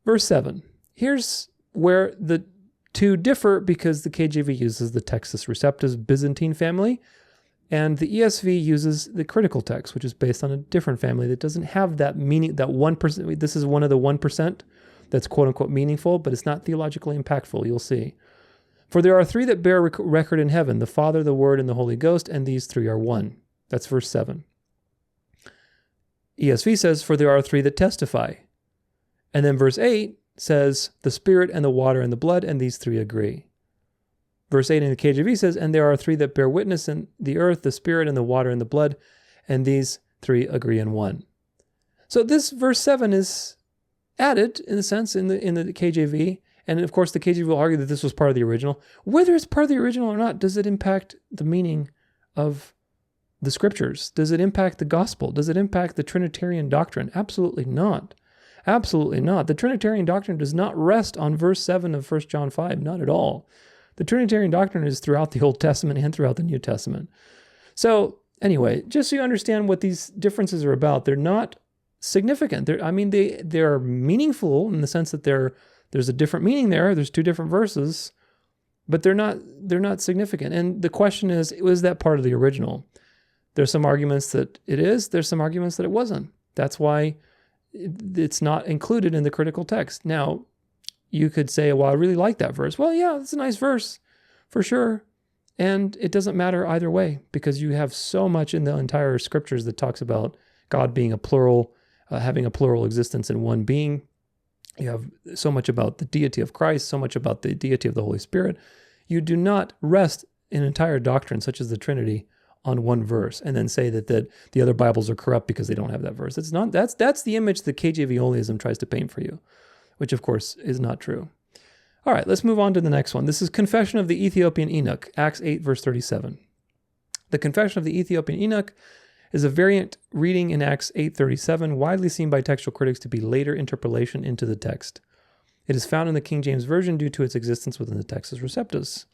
Verse 7. Here's where the two differ, because the KJV uses the Textus Receptus Byzantine family, and the ESV uses the critical text, which is based on a different family that doesn't have that meaning, that 1%. This is one of the 1% that's quote-unquote meaningful, but it's not theologically impactful, you'll see. For there are three that bear record in heaven, the Father, the Word, and the Holy Ghost, and these three are one. That's verse 7. ESV says, for there are three that testify. And then verse 8 says, the Spirit and the water and the blood, and these three agree. Verse 8 in the KJV says, and there are three that bear witness in the earth, the Spirit and the water and the blood, and these three agree in one. So this verse 7 is added, in a sense, in the KJV. And of course, the KJV will argue that this was part of the original. Whether it's part of the original or not, does it impact the meaning of the scriptures? Does it impact the gospel? Does it impact the Trinitarian doctrine? Absolutely not. Absolutely not. The Trinitarian doctrine does not rest on verse 7 of 1 John 5, not at all. The Trinitarian doctrine is throughout the Old Testament and throughout the New Testament. So anyway, just so you understand what these differences are about, they're not significant. They're meaningful in the sense that there's a different meaning there. There's two different verses, but they're not significant. And the question is that part of the original? There's some arguments that it is. There's some arguments that it wasn't. That's why it's not included in the critical text. Now, you could say, well, I really like that verse. Well, yeah, it's a nice verse for sure. And it doesn't matter either way, because you have so much in the entire scriptures that talks about God being a plural, having a plural existence in one being. You have so much about the deity of Christ, so much about the deity of the Holy Spirit. You do not rest an entire doctrine, such as the Trinity, on one verse and then say that the other Bibles are corrupt because they don't have that verse. It's not. That's the image that KJV Onlyism tries to paint for you, which of course is not true. All right, let's move on to the next one. This is Confession of the Ethiopian Eunuch, Acts 8, verse 37. The Confession of the Ethiopian Eunuch is a variant reading in Acts 8:37, widely seen by textual critics to be later interpolation into the text. It is found in the King James Version due to its existence within the Textus Receptus.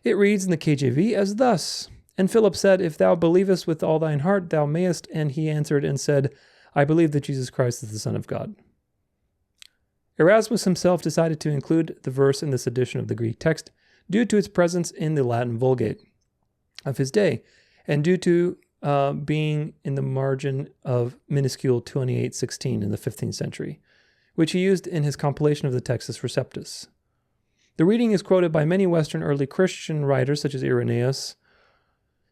It reads in the KJV as thus, and Philip said, if thou believest with all thine heart, thou mayest. And he answered and said, I believe that Jesus Christ is the Son of God. Erasmus himself decided to include the verse in this edition of the Greek text due to its presence in the Latin Vulgate of his day, and due to being in the margin of minuscule 2816 in the 15th century, which he used in his compilation of the Textus Receptus. The reading is quoted by many Western early Christian writers such as Irenaeus,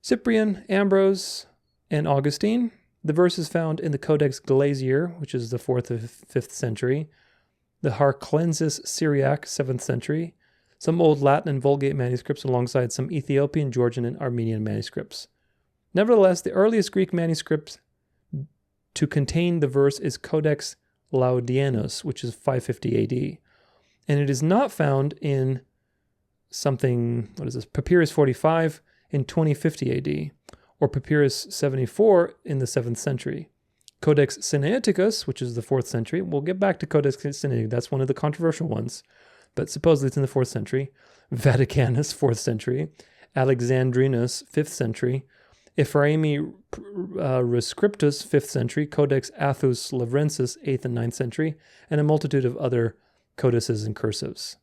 Cyprian, Ambrose, and Augustine. The verse is found in the Codex Glazier, which is the 4th or 5th century, the Harclensis Syriac, 7th century, some Old Latin and Vulgate manuscripts alongside some Ethiopian, Georgian, and Armenian manuscripts. Nevertheless, the earliest Greek manuscript to contain the verse is Codex Laudianus, which is 550 AD. And it is not found in Papyrus 45 in 2050 AD, or Papyrus 74 in the 7th century. Codex Sinaiticus, which is the 4th century. We'll get back to Codex Sinaiticus. That's one of the controversial ones, but supposedly it's in the 4th century. Vaticanus, 4th century. Alexandrinus, 5th century. Ephraemi Rescriptus, 5th century. Codex Athus Lavrensis, 8th and 9th century. And a multitude of other codices and cursives.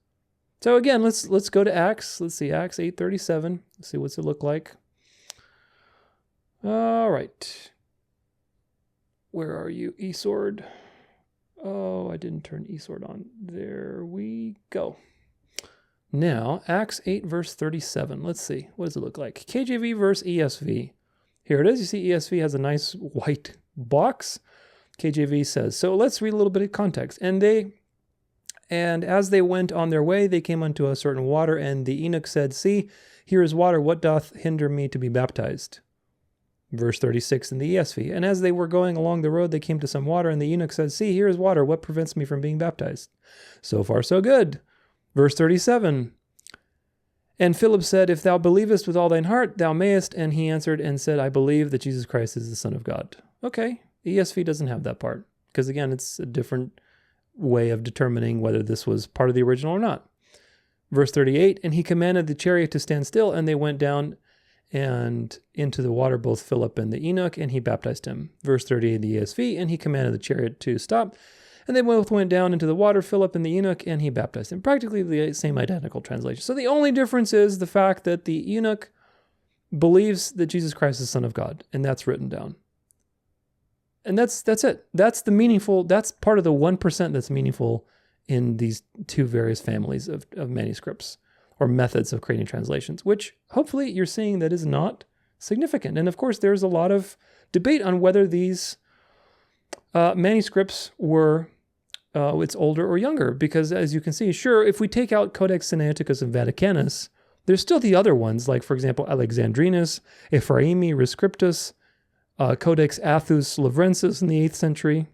So again, let's go to Acts. Let's see, Acts 8:37. Let's see what's it look like. All right. Where are you, eSword? Oh, I didn't turn eSword on. There we go. Now, Acts 8, verse 37. Let's see. What does it look like? KJV verse ESV. Here it is. You see ESV has a nice white box. KJV says, so let's read a little bit of context. And as they went on their way, they came unto a certain water, and the eunuch said, see, here is water. What doth hinder me to be baptized? Verse 36 in the ESV. And as they were going along the road, they came to some water, and the eunuch said, see, here is water. What prevents me from being baptized? So far, so good. Verse 37. And Philip said, if thou believest with all thine heart, thou mayest. And he answered and said, I believe that Jesus Christ is the Son of God. Okay, ESV doesn't have that part, because again, it's a different way of determining whether this was part of the original or not. Verse 38, and he commanded the chariot to stand still, and they went down and into the water, both Philip and the eunuch, and he baptized him. Verse 38, the ESV, and he commanded the chariot to stop, and they both went down into the water, Philip and the eunuch, and he baptized him. Practically the same identical translation. So the only difference is the fact that the eunuch believes that Jesus Christ is the Son of God, and that's written down. And that's it. That's part of the 1% that's meaningful in these two various families of manuscripts or methods of creating translations, which hopefully you're seeing that is not significant. And of course, there's a lot of debate on whether these manuscripts were it's older or younger, because as you can see, sure, if we take out Codex Sinaiticus and Vaticanus, there's still the other ones, like, for example, Alexandrinus, Ephraemi, Rescriptus, Codex Athus Lavrensis in the 8th century.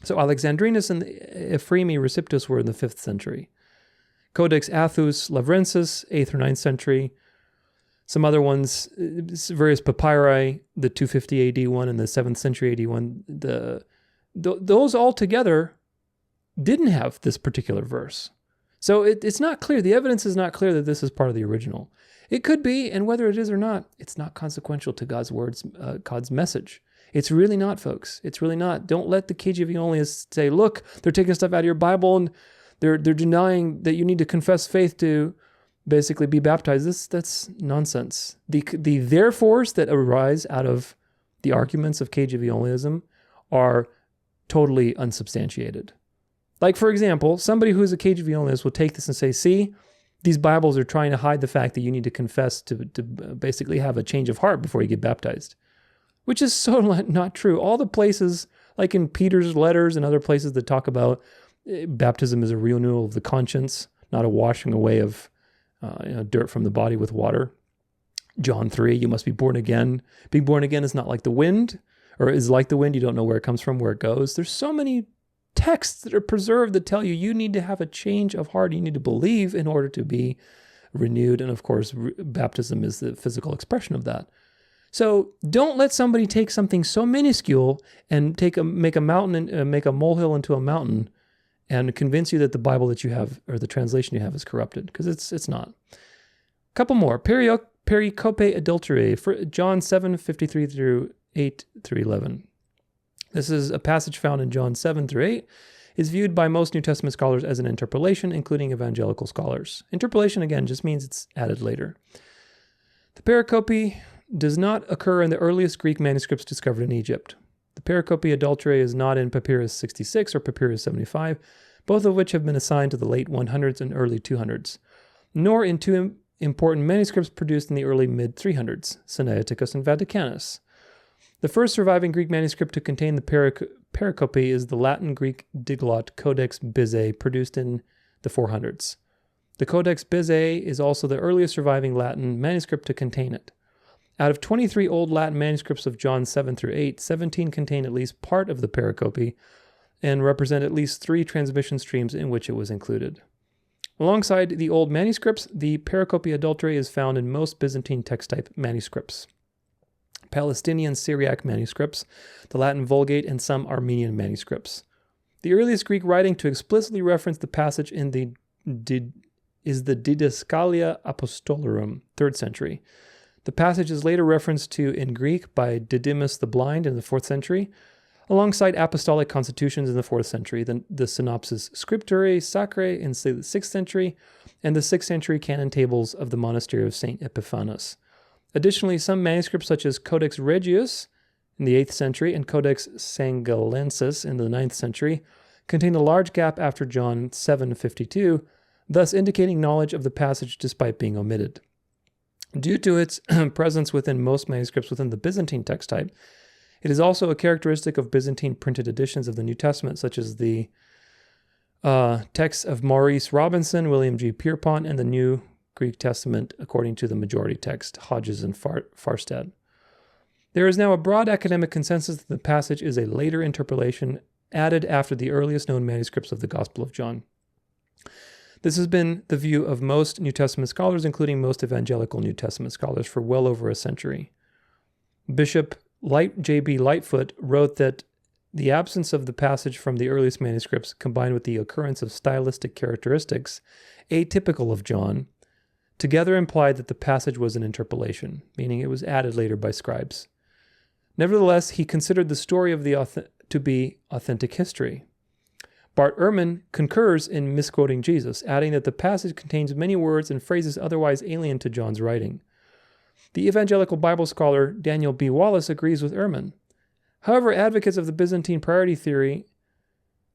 So Alexandrinus and Ephraemi Receptus were in the 5th century. Codex Athus Lavrensis, 8th or 9th century. Some other ones, various papyri, the 250 AD one and the 7th century AD one, those all together didn't have this particular verse. So it's not clear. The evidence is not clear that this is part of the original. It could be, and whether it is or not, it's not consequential to God's words, God's message. It's really not, folks. It's really not. Don't let the KJV Onlyists say, look, they're taking stuff out of your Bible and they're denying that you need to confess faith to basically be baptized. That's nonsense. The therefores that arise out of the arguments of KJV Onlyism are totally unsubstantiated. Like, for example, somebody who is a KJV Onlyist will take this and say, see, these Bibles are trying to hide the fact that you need to confess to basically have a change of heart before you get baptized. Which is so not true. All the places, like in Peter's letters and other places that talk about baptism is a renewal of the conscience, not a washing away of dirt from the body with water. John 3, you must be born again. Being born again is not like the wind, or is like the wind. You don't know where it comes from, where it goes. There's so many texts that are preserved that tell you need to have a change of heart. You need to believe in order to be renewed. And of course, baptism is the physical expression of that. So don't let somebody take something so minuscule and make a mountain and make a molehill into a mountain and convince you that the Bible that you have or the translation you have is corrupted, because it's not. A couple more. Pericope adulterae, for John 7:53 through 8 through 11. This is a passage found in John 7 through 8. Is viewed by most New Testament scholars as an interpolation, including evangelical scholars. Interpolation, again, just means it's added later. The pericope does not occur in the earliest Greek manuscripts discovered in Egypt. The pericope adulterae is not in Papyrus 66 or Papyrus 75, both of which have been assigned to the late 100s and early 200s, nor in two important manuscripts produced in the early mid-300s, Sinaiticus and Vaticanus. The first surviving Greek manuscript to contain the pericope is the Latin-Greek diglot Codex Bezae, produced in the 400s. The Codex Bezae is also the earliest surviving Latin manuscript to contain it. Out of 23 old Latin manuscripts of John 7 through 8, 17 contain at least part of the pericope and represent at least 3 transmission streams in which it was included. Alongside the old manuscripts, the pericope adulterae is found in most Byzantine text-type manuscripts, Palestinian Syriac manuscripts, the Latin Vulgate, and some Armenian manuscripts. The earliest Greek writing to explicitly reference the passage is the Didascalia Apostolorum, 3rd century. The passage is later referenced to in Greek by Didymus the Blind in the 4th century, alongside apostolic constitutions in the 4th century, the Synopsis Scripturae Sacrae in the 6th century, and the 6th century canon tables of the monastery of St. Epiphanes. Additionally, some manuscripts such as Codex Regius in the 8th century and Codex Sangalensis in the 9th century contain a large gap after John 7:52, thus indicating knowledge of the passage despite being omitted. Due to its presence within most manuscripts within the Byzantine text type, it is also a characteristic of Byzantine printed editions of the New Testament, such as the texts of Maurice Robinson, William G. Pierpont, and the New Greek Testament according to the majority text, Hodges and Farstad. There is now a broad academic consensus that the passage is a later interpolation added after the earliest known manuscripts of the Gospel of John. This has been the view of most New Testament scholars, including most evangelical New Testament scholars, for well over a century. Bishop J.B. Lightfoot wrote that the absence of the passage from the earliest manuscripts combined with the occurrence of stylistic characteristics atypical of John together implied that the passage was an interpolation, meaning it was added later by scribes. Nevertheless, he considered the story of to be authentic history. Bart Ehrman concurs in misquoting Jesus, adding that the passage contains many words and phrases otherwise alien to John's writing. The evangelical Bible scholar Daniel B. Wallace agrees with Ehrman. However, advocates of the Byzantine priority theory,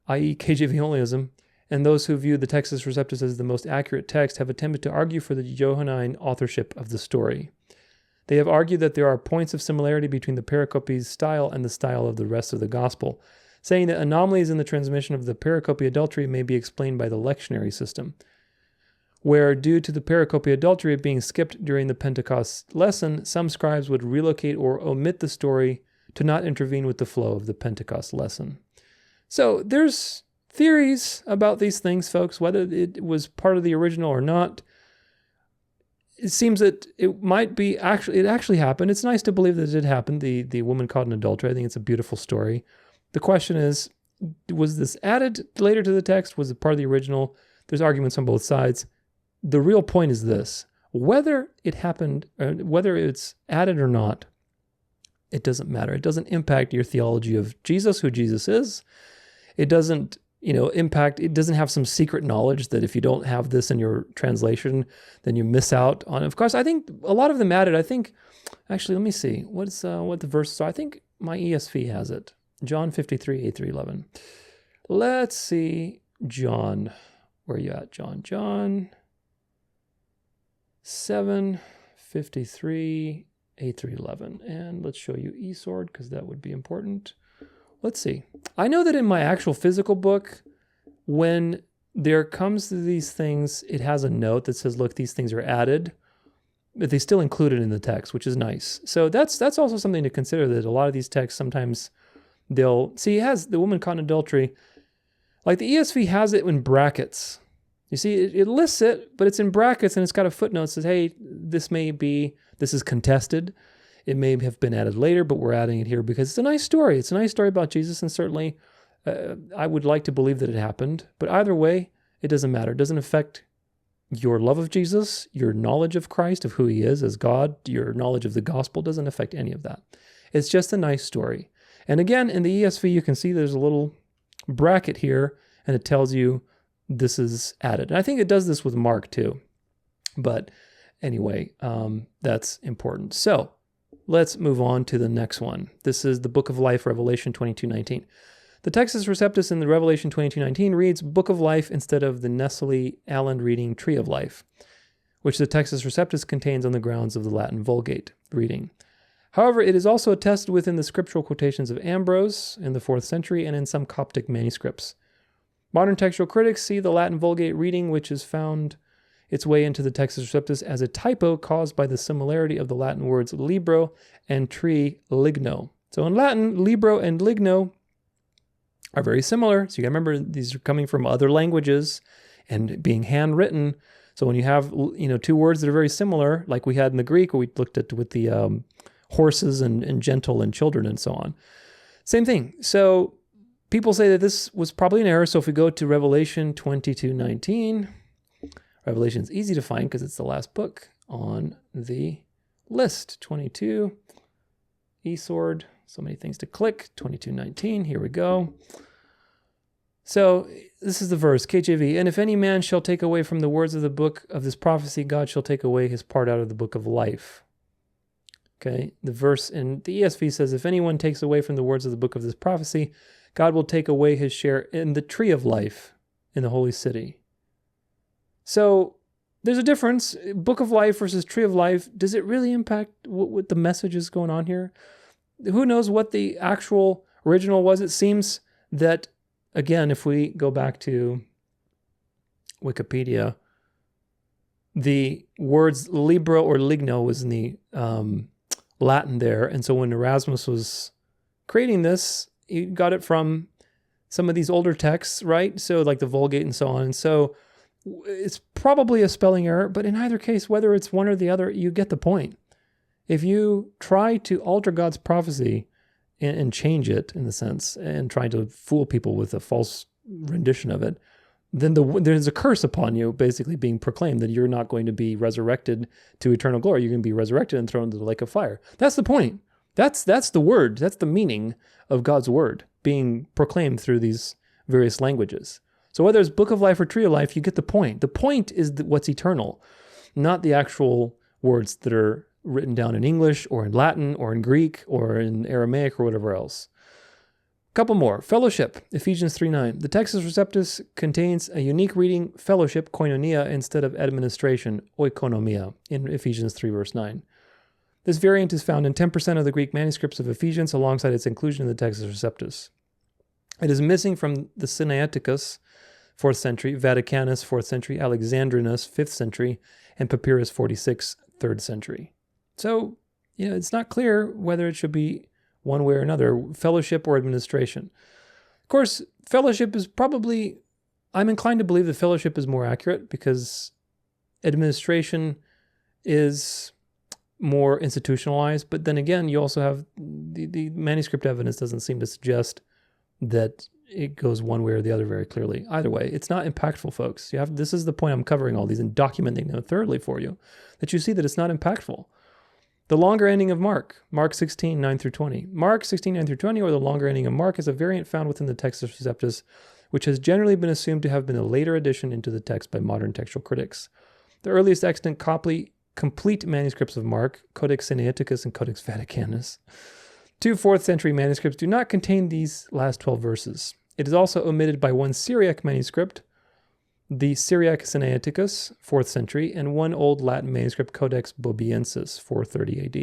i.e. KJV Onlyism, and those who view the Textus Receptus as the most accurate text have attempted to argue for the Johannine authorship of the story. They have argued that there are points of similarity between the pericope's style and the style of the rest of the gospel, saying that anomalies in the transmission of the pericope adultery may be explained by the lectionary system, where due to the pericope adultery being skipped during the Pentecost lesson, some scribes would relocate or omit the story to not intervene with the flow of the Pentecost lesson. So there's theories about these things, folks, whether it was part of the original or not. It seems that it might be it actually happened. It's nice to believe that it happened, the woman caught in adultery. I think it's a beautiful story. The question is, was this added later to the text? Was it part of the original? There's arguments on both sides. The real point is this: whether it happened, whether it's added or not, it doesn't matter. It doesn't impact your theology of Jesus, who Jesus is. It doesn't, impact, it doesn't have some secret knowledge that if you don't have this in your translation, then you miss out on it. Of course, I think a lot of them added. Actually, let me see. What the verses are. I think my ESV has it. John 53, 8 through 11. Let's see. John. Where are you at, John? John 7, 53, 8 through 11. And let's show you eSword because that would be important. Let's see. I know that in my actual physical book, when there comes to these things, it has a note that says, look, these things are added, but they still include it in the text, which is nice. So that's also something to consider, that a lot of these texts sometimes it has the woman caught in adultery, like the ESV has it in brackets. You see, it lists it, but it's in brackets and it's got a footnote that says, hey, this is contested. It may have been added later, but we're adding it here because it's a nice story. It's a nice story about Jesus, and certainly I would like to believe that it happened. But either way, it doesn't matter. It doesn't affect your love of Jesus, your knowledge of Christ, of who he is as God, your knowledge of the gospel doesn't affect any of that. It's just a nice story. And again, in the ESV, you can see there's a little bracket here, and it tells you this is added. And I think it does this with Mark too. But anyway, that's important. So let's move on to the next one. This is the Book of Life, Revelation 22:19. The Textus Receptus in the Revelation 22:19 reads Book of Life instead of the Nestle Aland reading Tree of Life, which the Textus Receptus contains on the grounds of the Latin Vulgate reading. However, it is also attested within the scriptural quotations of Ambrose in the 4th century and in some Coptic manuscripts. Modern textual critics see the Latin Vulgate reading, which has found its way into the Textus Receptus, as a typo caused by the similarity of the Latin words libro and tree ligno. So in Latin, libro and ligno are very similar. So you got to remember, these are coming from other languages and being handwritten. So when you have, two words that are very similar, like we had in the Greek, we looked at with the horses and gentle and children and so on. Same thing. So people say that this was probably an error. So if we go to Revelation 22:19, Revelation is easy to find because it's the last book on the list. 22, eSword, so many things to click. 22:19, here we go. So this is the verse, KJV. And if any man shall take away from the words of the book of this prophecy, God shall take away his part out of the book of life. Okay, the verse in the ESV says, if anyone takes away from the words of the book of this prophecy, God will take away his share in the tree of life in the holy city. So there's a difference. Book of life versus tree of life. Does it really impact what the message is going on here? Who knows what the actual original was? It seems that, again, if we go back to Wikipedia, the words libro or ligno was in the Latin there. And so when Erasmus was creating this, he got it from some of these older texts, right? So like the Vulgate and so on. And so it's probably a spelling error, but in either case, whether it's one or the other, you get the point. If you try to alter God's prophecy, and change it in the sense and trying to fool people with a false rendition of it, then there's a curse upon you basically being proclaimed that you're not going to be resurrected to eternal glory. You're going to be resurrected and thrown into the lake of fire. That's the point. That's the word. That's the meaning of God's word being proclaimed through these various languages. So whether it's Book of Life or Tree of Life, you get the point. The point is what's eternal, not the actual words that are written down in English or in Latin or in Greek or in Aramaic or whatever else. Couple more. Fellowship, Ephesians 3:9. The Textus Receptus contains a unique reading, fellowship, koinonia, instead of administration, oikonomia, in Ephesians 3 verse 9. This variant is found in 10% of the Greek manuscripts of Ephesians alongside its inclusion in the Textus Receptus. It is missing from the Sinaiticus, 4th century, Vaticanus, 4th century, Alexandrinus, 5th century, and Papyrus 46, 3rd century. So, it's not clear whether it should be one way or another, fellowship or administration. Of course, fellowship is probably, I'm inclined to believe that fellowship is more accurate because administration is more institutionalized. But then again, you also have the manuscript evidence doesn't seem to suggest that it goes one way or the other very clearly. Either way, it's not impactful, folks. This is the point I'm covering all these and documenting them thoroughly for you, that you see that it's not impactful. The longer ending of Mark, Mark 16, 9 through 20. Mark 16, 9 through 20, or the longer ending of Mark, is a variant found within the Textus Receptus, which has generally been assumed to have been a later addition into the text by modern textual critics. The earliest extant complete manuscripts of Mark, Codex Sinaiticus and Codex Vaticanus, 2 4th century manuscripts do not contain these last 12 verses. It is also omitted by one Syriac manuscript, the Syriac Sinaiticus, 4th century, and one old Latin manuscript, Codex Bobiensis, 430 AD.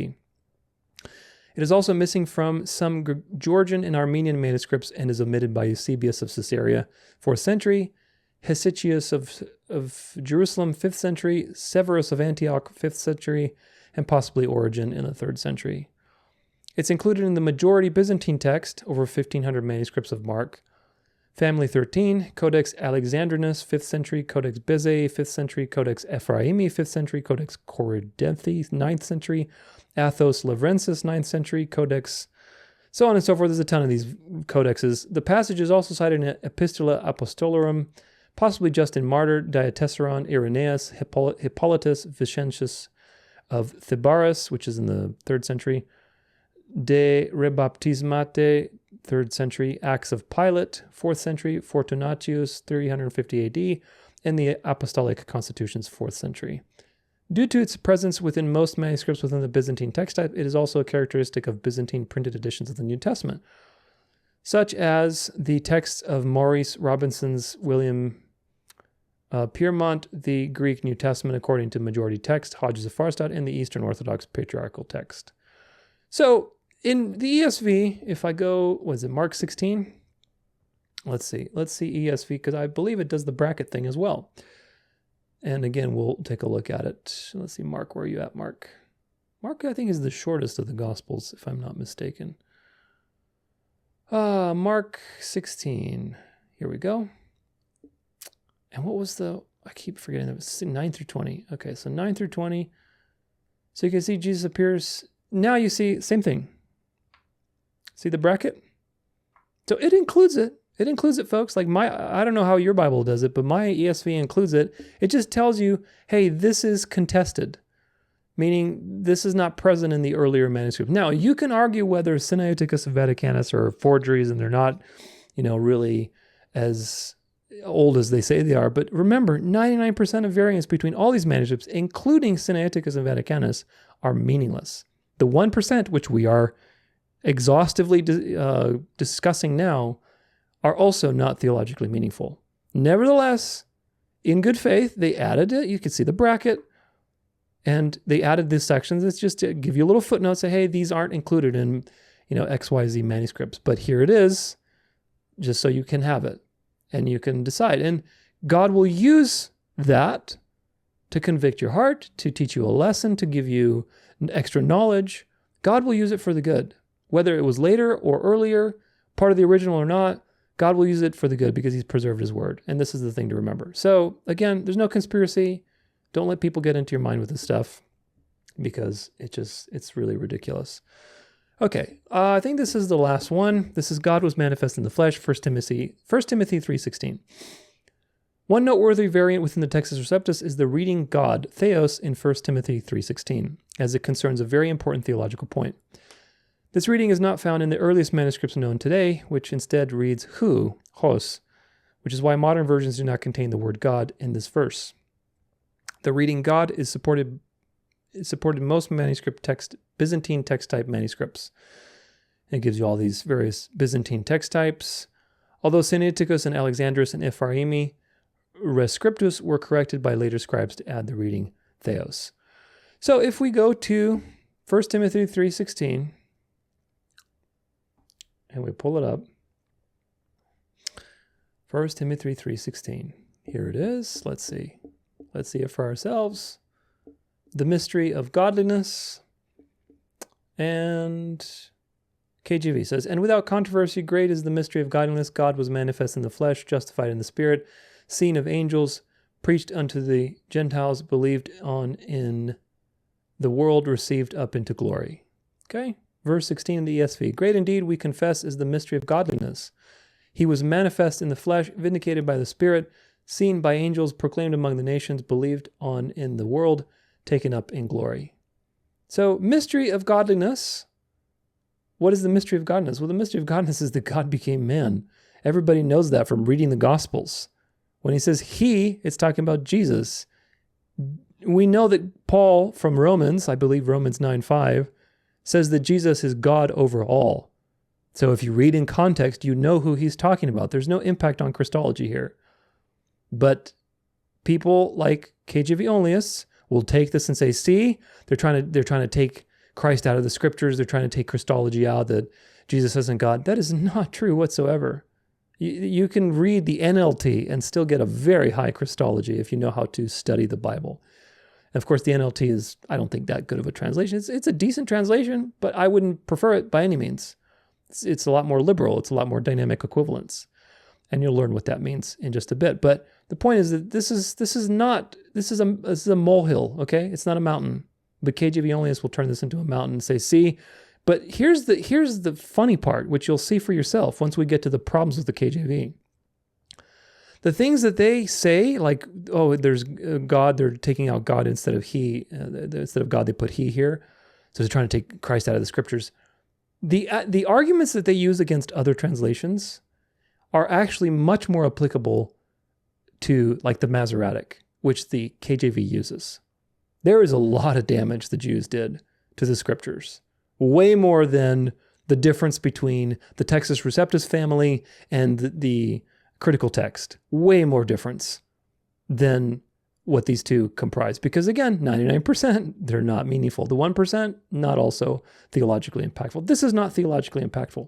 It is also missing from some Georgian and Armenian manuscripts and is omitted by Eusebius of Caesarea, 4th century, Hesychius of Jerusalem, 5th century, Severus of Antioch, 5th century, and possibly Origen in the 3rd century. It's included in the majority Byzantine text, over 1,500 manuscripts of Mark, Family 13, Codex Alexandrinus, 5th century, Codex Bezae, 5th century, Codex Ephraimi, 5th century, Codex Corinthi, 9th century, Athos Lavrensis, 9th century, Codex, so on and so forth. There's a ton of these codexes. The passage is also cited in Epistola Apostolorum, possibly Justin Martyr, Diatessaron, Irenaeus, Hippolytus, Vicentius of Thebaris, which is in the 3rd century, De Rebaptismate, 3rd century, Acts of Pilate, 4th century, Fortunatius, 350 AD, and the Apostolic Constitutions, 4th century. Due to its presence within most manuscripts within the Byzantine text type, it is also a characteristic of Byzantine printed editions of the New Testament, such as the texts of Maurice Robinson's William Piermont, the Greek New Testament according to majority text, Hodges of Farstadt, and the Eastern Orthodox Patriarchal text. So, in the ESV, if I go, Mark 16? Let's see ESV, because I believe it does the bracket thing as well. And again, we'll take a look at it. Let's see, Mark, where are you at, Mark? Mark, I think, is the shortest of the Gospels, if I'm not mistaken. Mark 16. Here we go. And what was I keep forgetting, it was 9 through 20. Okay, so 9 through 20. So you can see Jesus appears. Now you see, same thing. See the bracket? So it includes it. It includes it, folks. Like I don't know how your Bible does it, but my ESV includes it. It just tells you, hey, this is contested, meaning this is not present in the earlier manuscript. Now, you can argue whether Sinaiticus and Vaticanus are forgeries and they're not, really as old as they say they are. But remember, 99% of variants between all these manuscripts, including Sinaiticus and Vaticanus, are meaningless. The 1%, which we are exhaustively discussing now, are also not theologically meaningful. Nevertheless, in good faith, they added it. You can see the bracket, and they added these sections. It's just to give you a little footnote, say, hey, these aren't included in, XYZ manuscripts, but here it is, just so you can have it, and you can decide. And God will use that to convict your heart, to teach you a lesson, to give you extra knowledge. God will use it for the good. Whether it was later or earlier, part of the original or not, God will use it for the good because he's preserved his word. And this is the thing to remember. So again, there's no conspiracy. Don't let people get into your mind with this stuff because it's really ridiculous. Okay, I think this is the last one. This is God was manifest in the flesh, 1 Timothy 3:16. One noteworthy variant within the Textus Receptus is the reading God, theos, in 1 Timothy 3:16, as it concerns a very important theological point. This reading is not found in the earliest manuscripts known today, which instead reads hu, hos, which is why modern versions do not contain the word God in this verse. The reading God is supported in most manuscript text, Byzantine text type manuscripts. It gives you all these various Byzantine text types. Although Sinaiticus and Alexandrus and Ephraimi Receptus were corrected by later scribes to add the reading theos. So if we go to 1 Timothy 3:16 and we pull it up, 1 Timothy 3:16. Here it is. Let's see it for ourselves. The mystery of godliness. And KJV says, and without controversy, great is the mystery of godliness. God was manifest in the flesh, justified in the spirit, seen of angels, preached unto the Gentiles, believed on in the world, received up into glory. Okay? Verse 16 in the ESV. Great indeed, we confess, is the mystery of godliness. He was manifest in the flesh, vindicated by the Spirit, seen by angels, proclaimed among the nations, believed on in the world, taken up in glory. So, mystery of godliness. What is the mystery of godliness? Well, the mystery of godliness is that God became man. Everybody knows that from reading the Gospels. When he says he, it's talking about Jesus. We know that Paul from Romans, I believe Romans 9:5, says that Jesus is God over all. So if you read in context, you know who he's talking about. There's no impact on Christology here. But people like KJV Onlyists will take this and say, see, they're trying to take Christ out of the scriptures. They're trying to take Christology out, that Jesus isn't God. That is not true whatsoever. You can read the NLT and still get a very high Christology if you know how to study the Bible. And of course, the NLT is, I don't think, that good of a translation. It's a decent translation, but I wouldn't prefer it by any means. It's a lot more liberal. It's a lot more dynamic equivalence. And you'll learn what that means in just a bit. But the point is that this is a molehill, okay? It's not a mountain. But KJV Onlyists will turn this into a mountain and say, see, but here's the funny part, which you'll see for yourself once we get to the problems with the KJV. The things that they say, like, oh, there's God, they're taking out God instead of he. Instead of God, they put he here. So they're trying to take Christ out of the scriptures. The arguments that they use against other translations are actually much more applicable to, like, the Masoretic, which the KJV uses. There is a lot of damage the Jews did to the scriptures. Way more than the difference between the Textus Receptus family and the critical text. Way more difference than what these two comprise. Because again, 99%, they're not meaningful. The 1%, not also theologically impactful. This is not theologically impactful.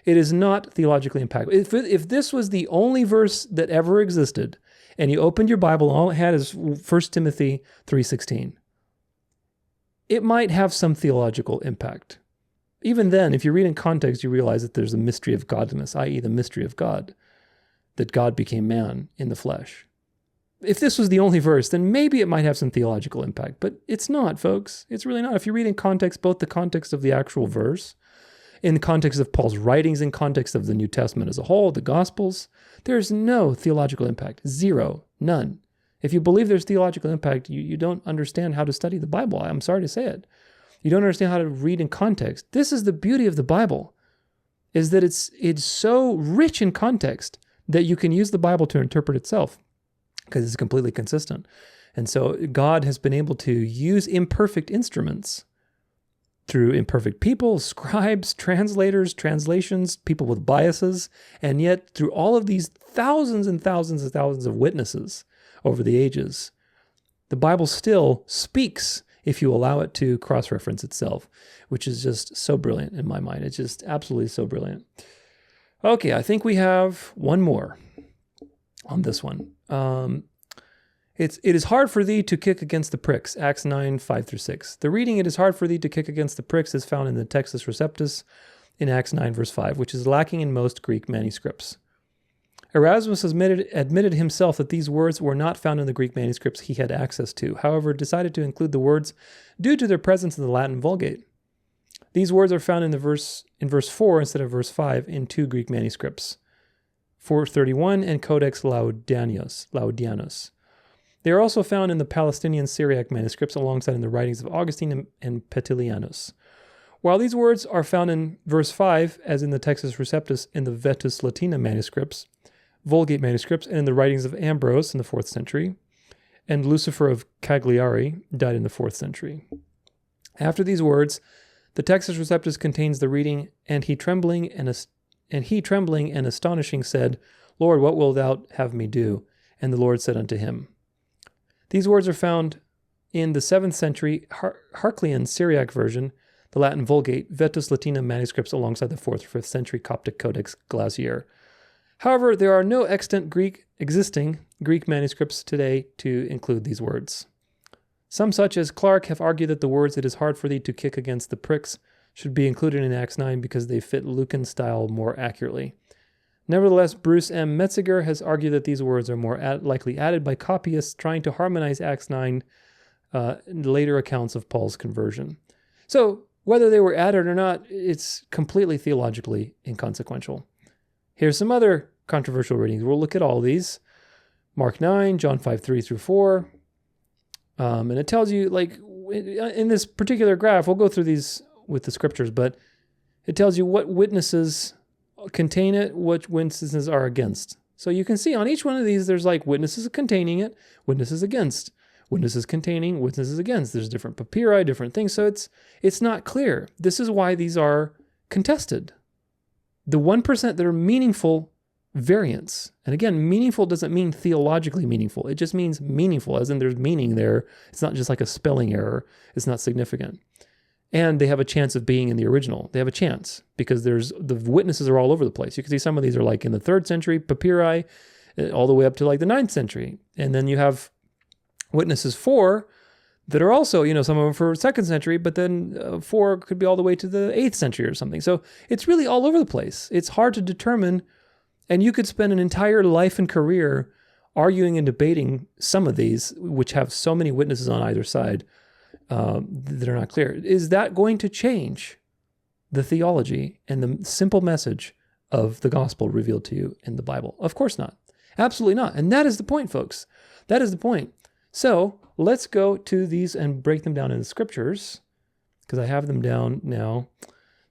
It is not theologically impactful. If this was the only verse that ever existed, and you opened your Bible, all it had is 1 Timothy 3:16, it might have some theological impact. Even then, if you read in context, you realize that there's a mystery of godliness, i.e. the mystery of God, that God became man in the flesh. If this was the only verse, then maybe it might have some theological impact, but it's not, folks. It's really not. If you read in context, both the context of the actual verse, in the context of Paul's writings, in context of the New Testament as a whole, the Gospels, there's no theological impact. Zero. None. If you believe there's theological impact, you don't understand how to study the Bible. I'm sorry to say it. You don't understand how to read in context. This is the beauty of the Bible, is that it's so rich in context that you can use the Bible to interpret itself because it's completely consistent. And so God has been able to use imperfect instruments through imperfect people, scribes, translators, translations, people with biases, and yet through all of these thousands and thousands and thousands of witnesses over the ages, the Bible still speaks if you allow it to cross-reference itself, which is just so brilliant in my mind. It's just absolutely so brilliant. Okay, I think we have one more on this one. It is hard for thee to kick against the pricks, Acts 9, 5-6. The reading, it is hard for thee to kick against the pricks, is found in the Textus Receptus in Acts 9, verse 5, which is lacking in most Greek manuscripts. Erasmus admitted himself that these words were not found in the Greek manuscripts he had access to, however, decided to include the words due to their presence in the Latin Vulgate. These words are found in verse 4 instead of verse 5 in two Greek manuscripts, 431 and Codex Laudianus. They are also found in the Palestinian Syriac manuscripts alongside in the writings of Augustine and Petilianus. While these words are found in verse 5, as in the Textus Receptus in the Vetus Latina manuscripts, Vulgate manuscripts, and in the writings of Ambrose in the 4th century, and Lucifer of Cagliari died in the 4th century. After these words, the Textus Receptus contains the reading, and he trembling and astonishing said, Lord, what wilt thou have me do? And the Lord said unto him. These words are found in the 7th century Harklian Syriac version, the Latin Vulgate, Vetus Latina manuscripts alongside the 4th or 5th century Coptic Codex Glacier. However, there are no extant existing Greek manuscripts today to include these words. Some, such as Clark, have argued that the words "it is hard for thee to kick against the pricks" should be included in Acts 9 because they fit Lucan style more accurately. Nevertheless, Bruce M. Metziger has argued that these words are more likely added by copyists trying to harmonize Acts 9 later accounts of Paul's conversion. So, whether they were added or not, it's completely theologically inconsequential. Here's some other controversial readings. We'll look at all these. Mark 9, John 5, 3 through 4. And it tells you, like, in this particular graph, we'll go through these with the scriptures, but it tells you what witnesses contain it, what witnesses are against. So you can see on each one of these, there's like witnesses containing it, witnesses against, witnesses containing, witnesses against. There's different papyri, different things. So it's not clear. This is why these are contested. The 1% that are meaningful variants. And again, meaningful doesn't mean theologically meaningful. It just means meaningful, as in there's meaning there. It's not just like a spelling error. It's not significant. And they have a chance of being in the original. They have a chance because the witnesses are all over the place. You can see some of these are like in the 3rd century, papyri, all the way up to like the 9th century. And then you have witnesses 4 that are also, some of them for 2nd century, but then 4 could be all the way to the 8th century or something. So it's really all over the place. It's hard to determine, and you could spend an entire life and career arguing and debating some of these, which have so many witnesses on either side that are not clear. Is that going to change the theology and the simple message of the gospel revealed to you in the Bible? Of course not. Absolutely not. And that is the point, folks. That is the point. So let's go to these and break them down in the scriptures, because I have them down now.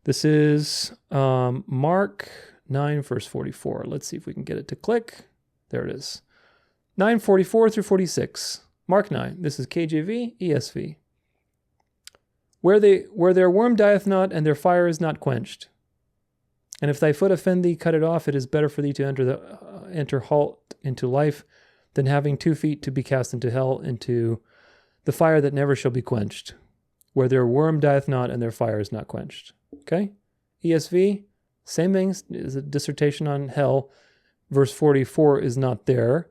This is Mark 9, verse 44. Let's see if we can get it to click. There it is. 9:44 through 46. Mark 9. This is KJV, ESV. Where their worm dieth not, and their fire is not quenched. And if thy foot offend thee, cut it off. It is better for thee to enter halt into life, than having 2 feet to be cast into hell, into the fire that never shall be quenched. Where their worm dieth not, and their fire is not quenched. Okay? ESV, same thing, is a dissertation on hell. Verse 44 is not there.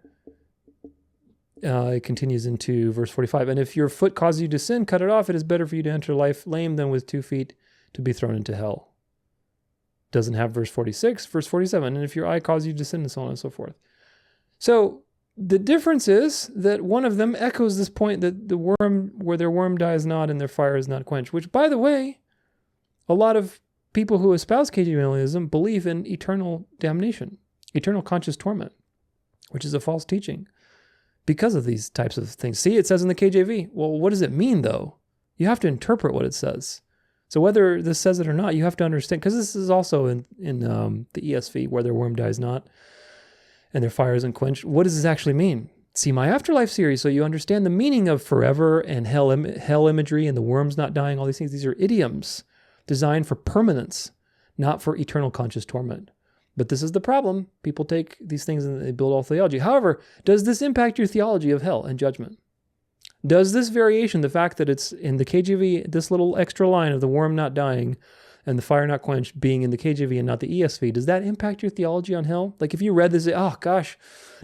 It continues into verse 45. And if your foot causes you to sin, cut it off. It is better for you to enter life lame than with 2 feet to be thrown into hell. Doesn't have verse 46, verse 47. And if your eye causes you to sin, and so on and so forth. So the difference is that one of them echoes this point that where their worm dies not and their fire is not quenched, which, by the way, a lot of people who espouse KJV Onlyism believe in eternal damnation, eternal conscious torment, which is a false teaching because of these types of things. See, it says in the KJV. Well, what does it mean, though? You have to interpret what it says. So whether this says it or not, you have to understand, because this is also in the ESV, where their worm dies not and their fire isn't quenched. What does this actually mean? See my Afterlife series so you understand the meaning of forever and hell imagery and the worms not dying, all these things. These are idioms designed for permanence, not for eternal conscious torment. But this is the problem. People take these things and they build all theology. However, does this impact your theology of hell and judgment? Does this variation, the fact that it's in the KJV, this little extra line of the worm not dying and the fire not quenched being in the KJV and not the ESV, does that impact your theology on hell? Like if you read this, oh gosh,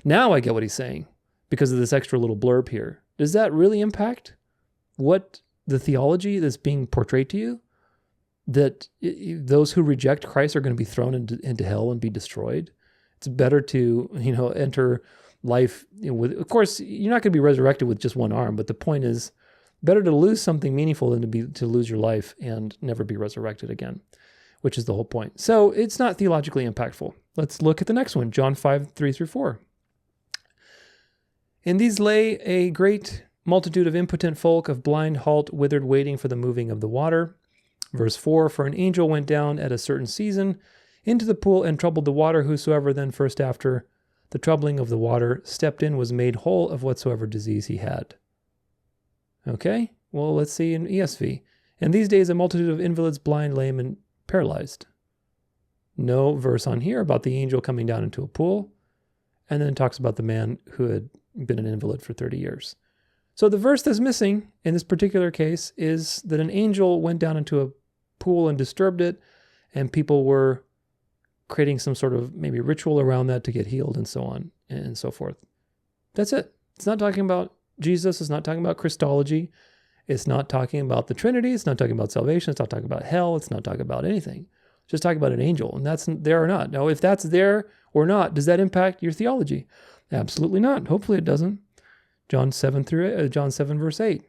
now I get what he's saying because of this extra little blurb here. Does that really impact what the theology that's being portrayed to you? That those who reject Christ are going to be thrown into hell and be destroyed? It's better to, enter life with, of course, you're not going to be resurrected with just one arm, but the point is Better to lose something meaningful than to lose your life and never be resurrected again, which is the whole point. So it's not theologically impactful. Let's look at the next one, John 5:3-4. In these lay a great multitude of impotent folk, of blind, halt, withered, waiting for the moving of the water. Verse 4, for an angel went down at a certain season into the pool and troubled the water. Whosoever then first after the troubling of the water stepped in was made whole of whatsoever disease he had. Okay, well, let's see in ESV. In these days, a multitude of invalids, blind, lame, and paralyzed. No verse on here about the angel coming down into a pool. And then it talks about the man who had been an invalid for 30 years. So the verse that's missing in this particular case is that an angel went down into a pool and disturbed it, and people were creating some sort of maybe ritual around that to get healed and so on and so forth. That's it. It's not talking about Jesus. It's not talking about Christology. It's not talking about the Trinity. It's not talking about salvation. It's not talking about hell. It's not talking about anything. It's just talking about an angel, and that's there or not. Now, if that's there or not, does that impact your theology? Absolutely not. Hopefully it doesn't. John 7 verse 8.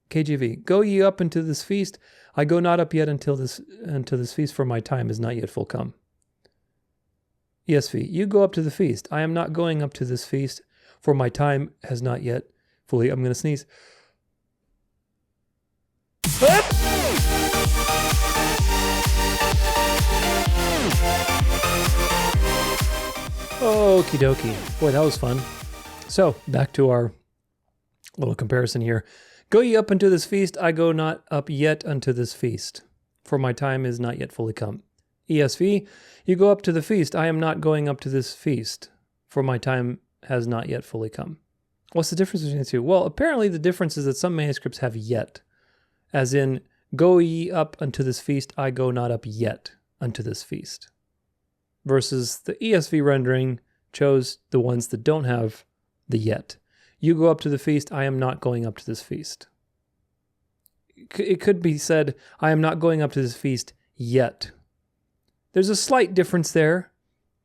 KJV, go ye up into this feast. I go not up yet until this feast, for my time is not yet full come. ESV, you go up to the feast. I am not going up to this feast, for my time has not yet fully. I'm going to sneeze. Okie dokie. Boy, that was fun. So, back to our little comparison here. Go ye up unto this feast, I go not up yet unto this feast, for my time is not yet fully come. ESV, you go up to the feast, I am not going up to this feast, for my time has not yet fully come. What's the difference between the two? Well, apparently the difference is that some manuscripts have yet, as in, go ye up unto this feast, I go not up yet unto this feast. Versus the ESV rendering chose the ones that don't have the yet. You go up to the feast, I am not going up to this feast. It could be said, I am not going up to this feast yet. There's a slight difference there,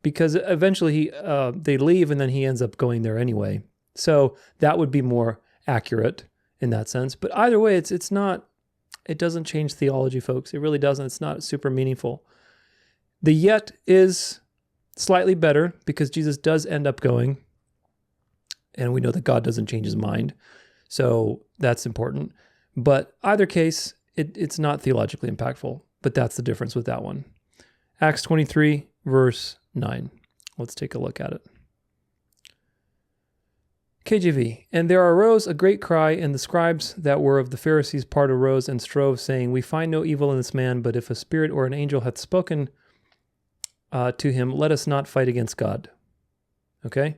because eventually they leave and then he ends up going there anyway. So that would be more accurate in that sense. But either way, it doesn't change theology, folks. It really doesn't. It's not super meaningful. The yet is slightly better because Jesus does end up going. And we know that God doesn't change his mind. So that's important. But either case, it's not theologically impactful. But that's the difference with that one. Acts 23, verse 9. Let's take a look at it. KJV, and there arose a great cry, and the scribes that were of the Pharisees' part arose and strove, saying, we find no evil in this man, but if a spirit or an angel hath spoken to him, let us not fight against God. Okay?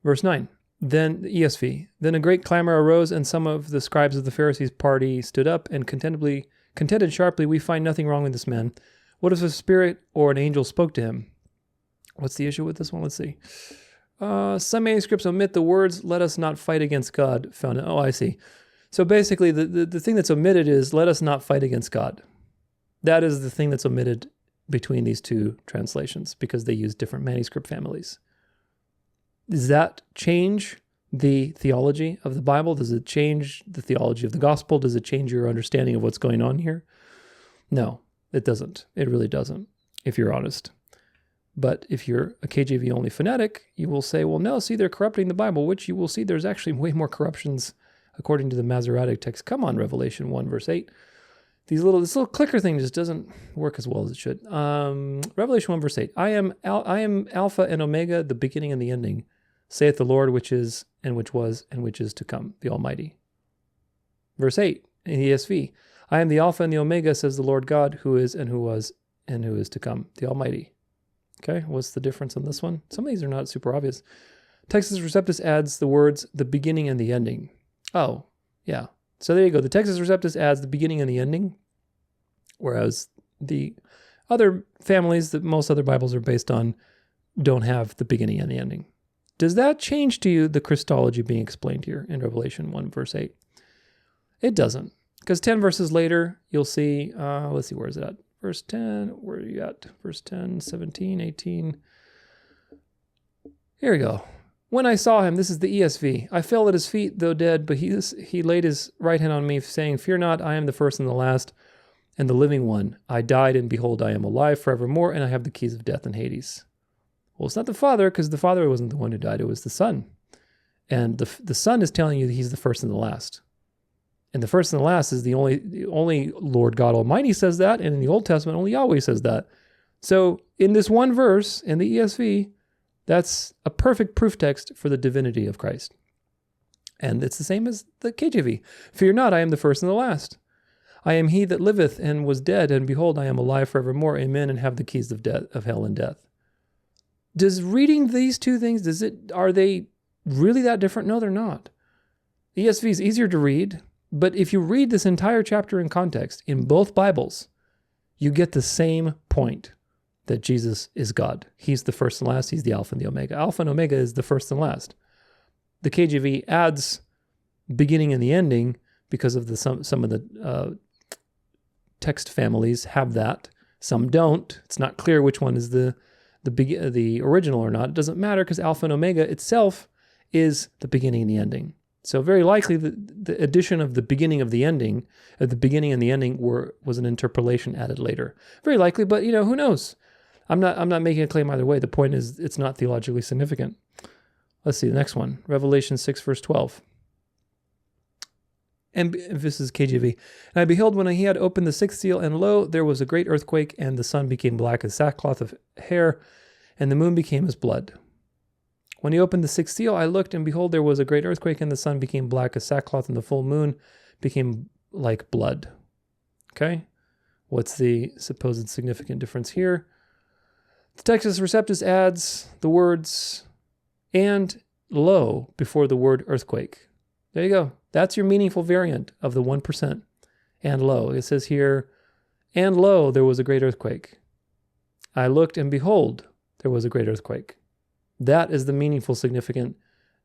Verse 9. Then ESV, then a great clamor arose, and some of the scribes of the Pharisees' party stood up and contended sharply, we find nothing wrong with this man. What if a spirit or an angel spoke to him? What's the issue with this one? Let's see. Some manuscripts omit the words, let us not fight against God. Oh, I see. So basically, the thing that's omitted is, let us not fight against God. That is the thing that's omitted between these two translations, because they use different manuscript families. Does that change the theology of the Bible? Does it change the theology of the gospel? Does it change your understanding of what's going on here? No, it doesn't. It really doesn't, if you're honest. But if you're a KJV only fanatic, you will say, well, no, see, they're corrupting the Bible, which you will see there's actually way more corruptions according to the Masoretic text. Come on, Revelation 1, verse 8. This little clicker thing just doesn't work as well as it should. Revelation 1, verse 8. I am Alpha and Omega, the beginning and the ending, saith the Lord, which is, and which was, and which is to come, the Almighty. Verse 8 in ESV. I am the Alpha and the Omega, says the Lord God, who is, and who was, and who is to come, the Almighty. Okay, what's the difference on this one? Some of these are not super obvious. Textus Receptus adds the words, the beginning and the ending. Oh, yeah. So there you go. The Textus Receptus adds the beginning and the ending, whereas the other families that most other Bibles are based on don't have the beginning and the ending. Does that change to you the Christology being explained here in Revelation 1, verse 8? It doesn't, because 10 verses later, you'll see, let's see, where is it at? Verse 10, where are you at? Verse 10, 17, 18. Here we go. When I saw him, this is the ESV, I fell at his feet, though dead, but he laid his right hand on me, saying, Fear not, I am the first and the last, and the living one. I died, and behold, I am alive forevermore, and I have the keys of death and Hades. Well, it's not the Father, because the Father wasn't the one who died, it was the Son. And the Son is telling you that he's the first and the last. And the first and the last is the only Lord God Almighty says that, and in the Old Testament, only Yahweh says that. So in this one verse, in the ESV, that's a perfect proof text for the divinity of Christ. And it's the same as the KJV. Fear not, I am the first and the last. I am he that liveth and was dead, and behold, I am alive forevermore. Amen, and have the keys of death, of hell and death. Does reading these two things, are they really that different? No, they're not. The ESV is easier to read, but if you read this entire chapter in context, in both Bibles, you get the same point, that Jesus is God. He's the first and last. He's the Alpha and the Omega. Alpha and Omega is the first and last. The KJV adds beginning and the ending because of some of the text families have that. Some don't. It's not clear which one is the original or not. It doesn't matter because Alpha and Omega itself is the beginning and the ending. So very likely the addition of the beginning of the ending, the beginning and the ending was an interpolation added later. Very likely, but who knows? I'm not making a claim either way. The point is it's not theologically significant. Let's see the next one. Revelation 6 verse 12. And this is KJV. And I beheld when he had opened the sixth seal, and lo, there was a great earthquake, and the sun became black as sackcloth of hair, and the moon became as blood. When he opened the sixth seal, I looked, and behold, there was a great earthquake, and the sun became black as sackcloth, and the full moon became like blood. Okay? What's the supposed significant difference here? The Textus Receptus adds the words and lo before the word earthquake. There you go. That's your meaningful variant of the 1%. And lo. It says here, and lo, there was a great earthquake. I looked, and behold, there was a great earthquake. That is the meaningful, significant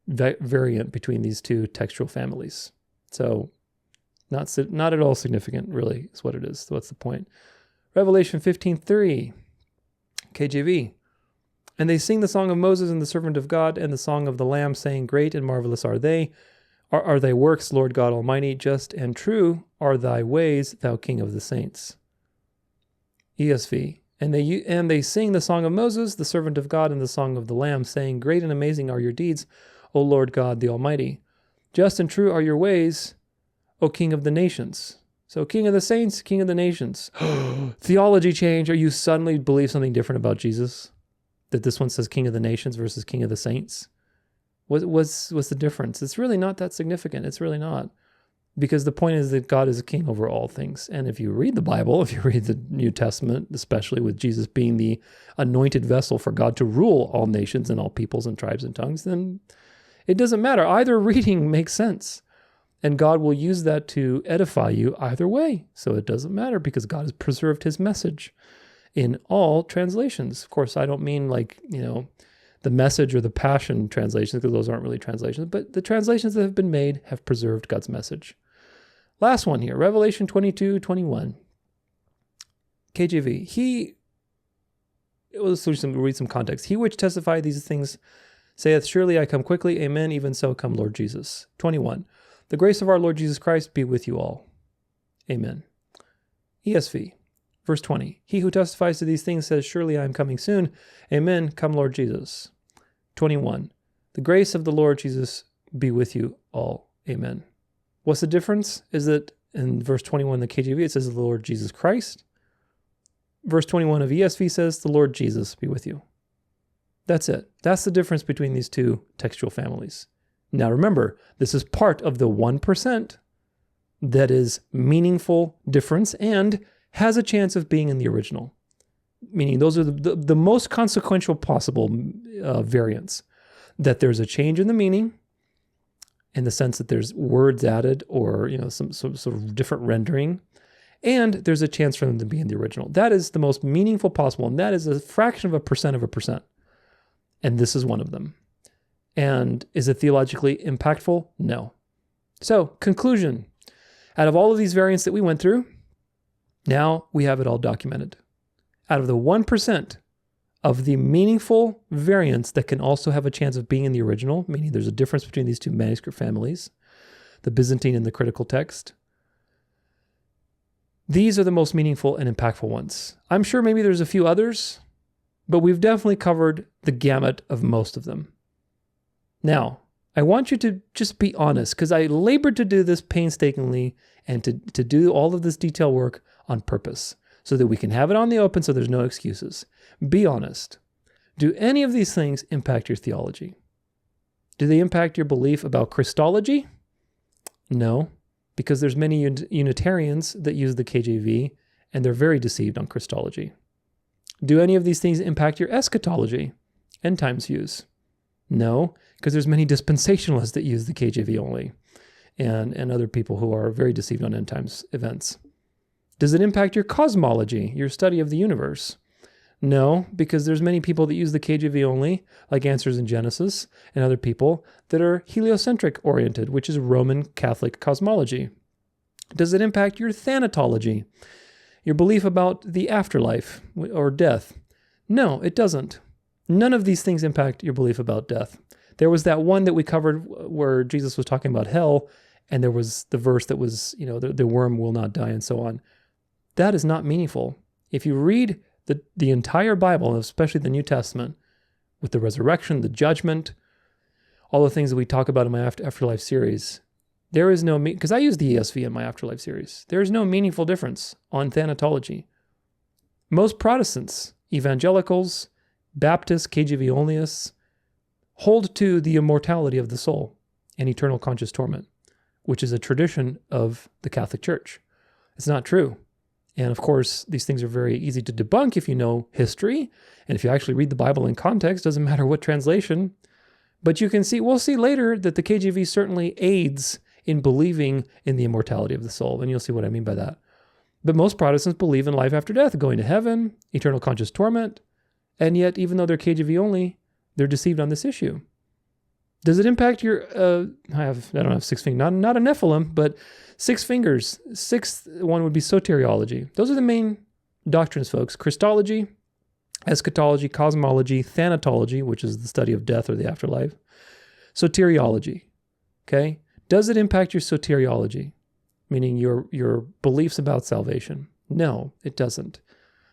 variant between these two textual families. So not at all significant, really, is what it is. What's the point? Revelation 15:3. KJV. And they sing the song of Moses and the servant of God and the song of the Lamb, saying, Great and marvelous are they. Are thy works, Lord God Almighty, just and true are thy ways, thou King of the saints. ESV. And they sing the song of Moses, the servant of God, and the song of the Lamb, saying, Great and amazing are your deeds, O Lord God the Almighty. Just and true are your ways, O King of the nations. So King of the saints, King of the nations. Theology change. Are you suddenly believe something different about Jesus? That this one says King of the nations versus King of the saints? What's the difference? It's really not that significant. It's really not. Because the point is that God is a king over all things. And if you read the Bible, if you read the New Testament, especially with Jesus being the anointed vessel for God to rule all nations and all peoples and tribes and tongues, then it doesn't matter. Either reading makes sense. And God will use that to edify you either way. So it doesn't matter because God has preserved his message in all translations. Of course, I don't mean the Message or the Passion translations, because those aren't really translations, but the translations that have been made have preserved God's message. Last one here, Revelation 22:21. KJV. Let's read some context. He which testified these things saith, Surely I come quickly. Amen. Even so come Lord Jesus. 21. The grace of our Lord Jesus Christ be with you all. Amen. ESV. Verse 20. He who testifies to these things says, Surely I am coming soon. Amen. Come Lord Jesus. 21. The grace of the Lord Jesus be with you all. Amen. What's the difference? Is that in verse 21 of the KJV, it says the Lord Jesus Christ. Verse 21 of ESV says the Lord Jesus be with you. That's it. That's the difference between these two textual families. Now remember, this is part of the 1% that is meaningful difference and has a chance of being in the original. Meaning those are the most consequential possible variants. That there's a change in the meaning in the sense that there's words added or some sort of different rendering, and there's a chance for them to be in the original. That is the most meaningful possible, and that is a fraction of a percent. And this is one of them. And is it theologically impactful? No. So, conclusion. Out of all of these variants that we went through, now we have it all documented. Out of the 1% of the meaningful variants that can also have a chance of being in the original, meaning there's a difference between these two manuscript families, the Byzantine and the critical text. These are the most meaningful and impactful ones. I'm sure maybe there's a few others, but we've definitely covered the gamut of most of them. Now, I want you to just be honest, because I labored to do this painstakingly and to do all of this detail work on purpose so that we can have it on the open so there's no excuses. Be honest. Do any of these things impact your theology? Do they impact your belief about Christology? No, because there's many Unitarians that use the KJV and they're very deceived on Christology. Do any of these things impact your eschatology, end times views? No, because there's many dispensationalists that use the KJV only and other people who are very deceived on end times events. Does it impact your cosmology, your study of the universe? No, because there's many people that use the KJV only, like Answers in Genesis, and other people that are heliocentric oriented, which is Roman Catholic cosmology. Does it impact your thanatology, your belief about the afterlife or death? No, it doesn't. None of these things impact your belief about death. There was that one that we covered where Jesus was talking about hell, and there was the verse that was, the worm will not die and so on. That is not meaningful. If you read the entire Bible, especially the New Testament, with the resurrection, the judgment, all the things that we talk about in my Afterlife series, there is no, because I use the ESV in my Afterlife series, there is no meaningful difference on thanatology. Most Protestants, evangelicals, Baptists, KJV Onlyists, hold to the immortality of the soul and eternal conscious torment, which is a tradition of the Catholic Church. It's not true. And of course, these things are very easy to debunk if you know history. And if you actually read the Bible in context, doesn't matter what translation. But you can see, we'll see later that the KJV certainly aids in believing in the immortality of the soul. And you'll see what I mean by that. But most Protestants believe in life after death, going to heaven, eternal conscious torment. And yet, even though they're KJV only, they're deceived on this issue. Does it impact your, I don't have 6 fingers, not a Nephilim, but 6 fingers. Sixth one would be soteriology. Those are the main doctrines, folks. Christology, eschatology, cosmology, thanatology, which is the study of death or the afterlife. Soteriology, okay? Does it impact your soteriology, meaning your beliefs about salvation? No, it doesn't.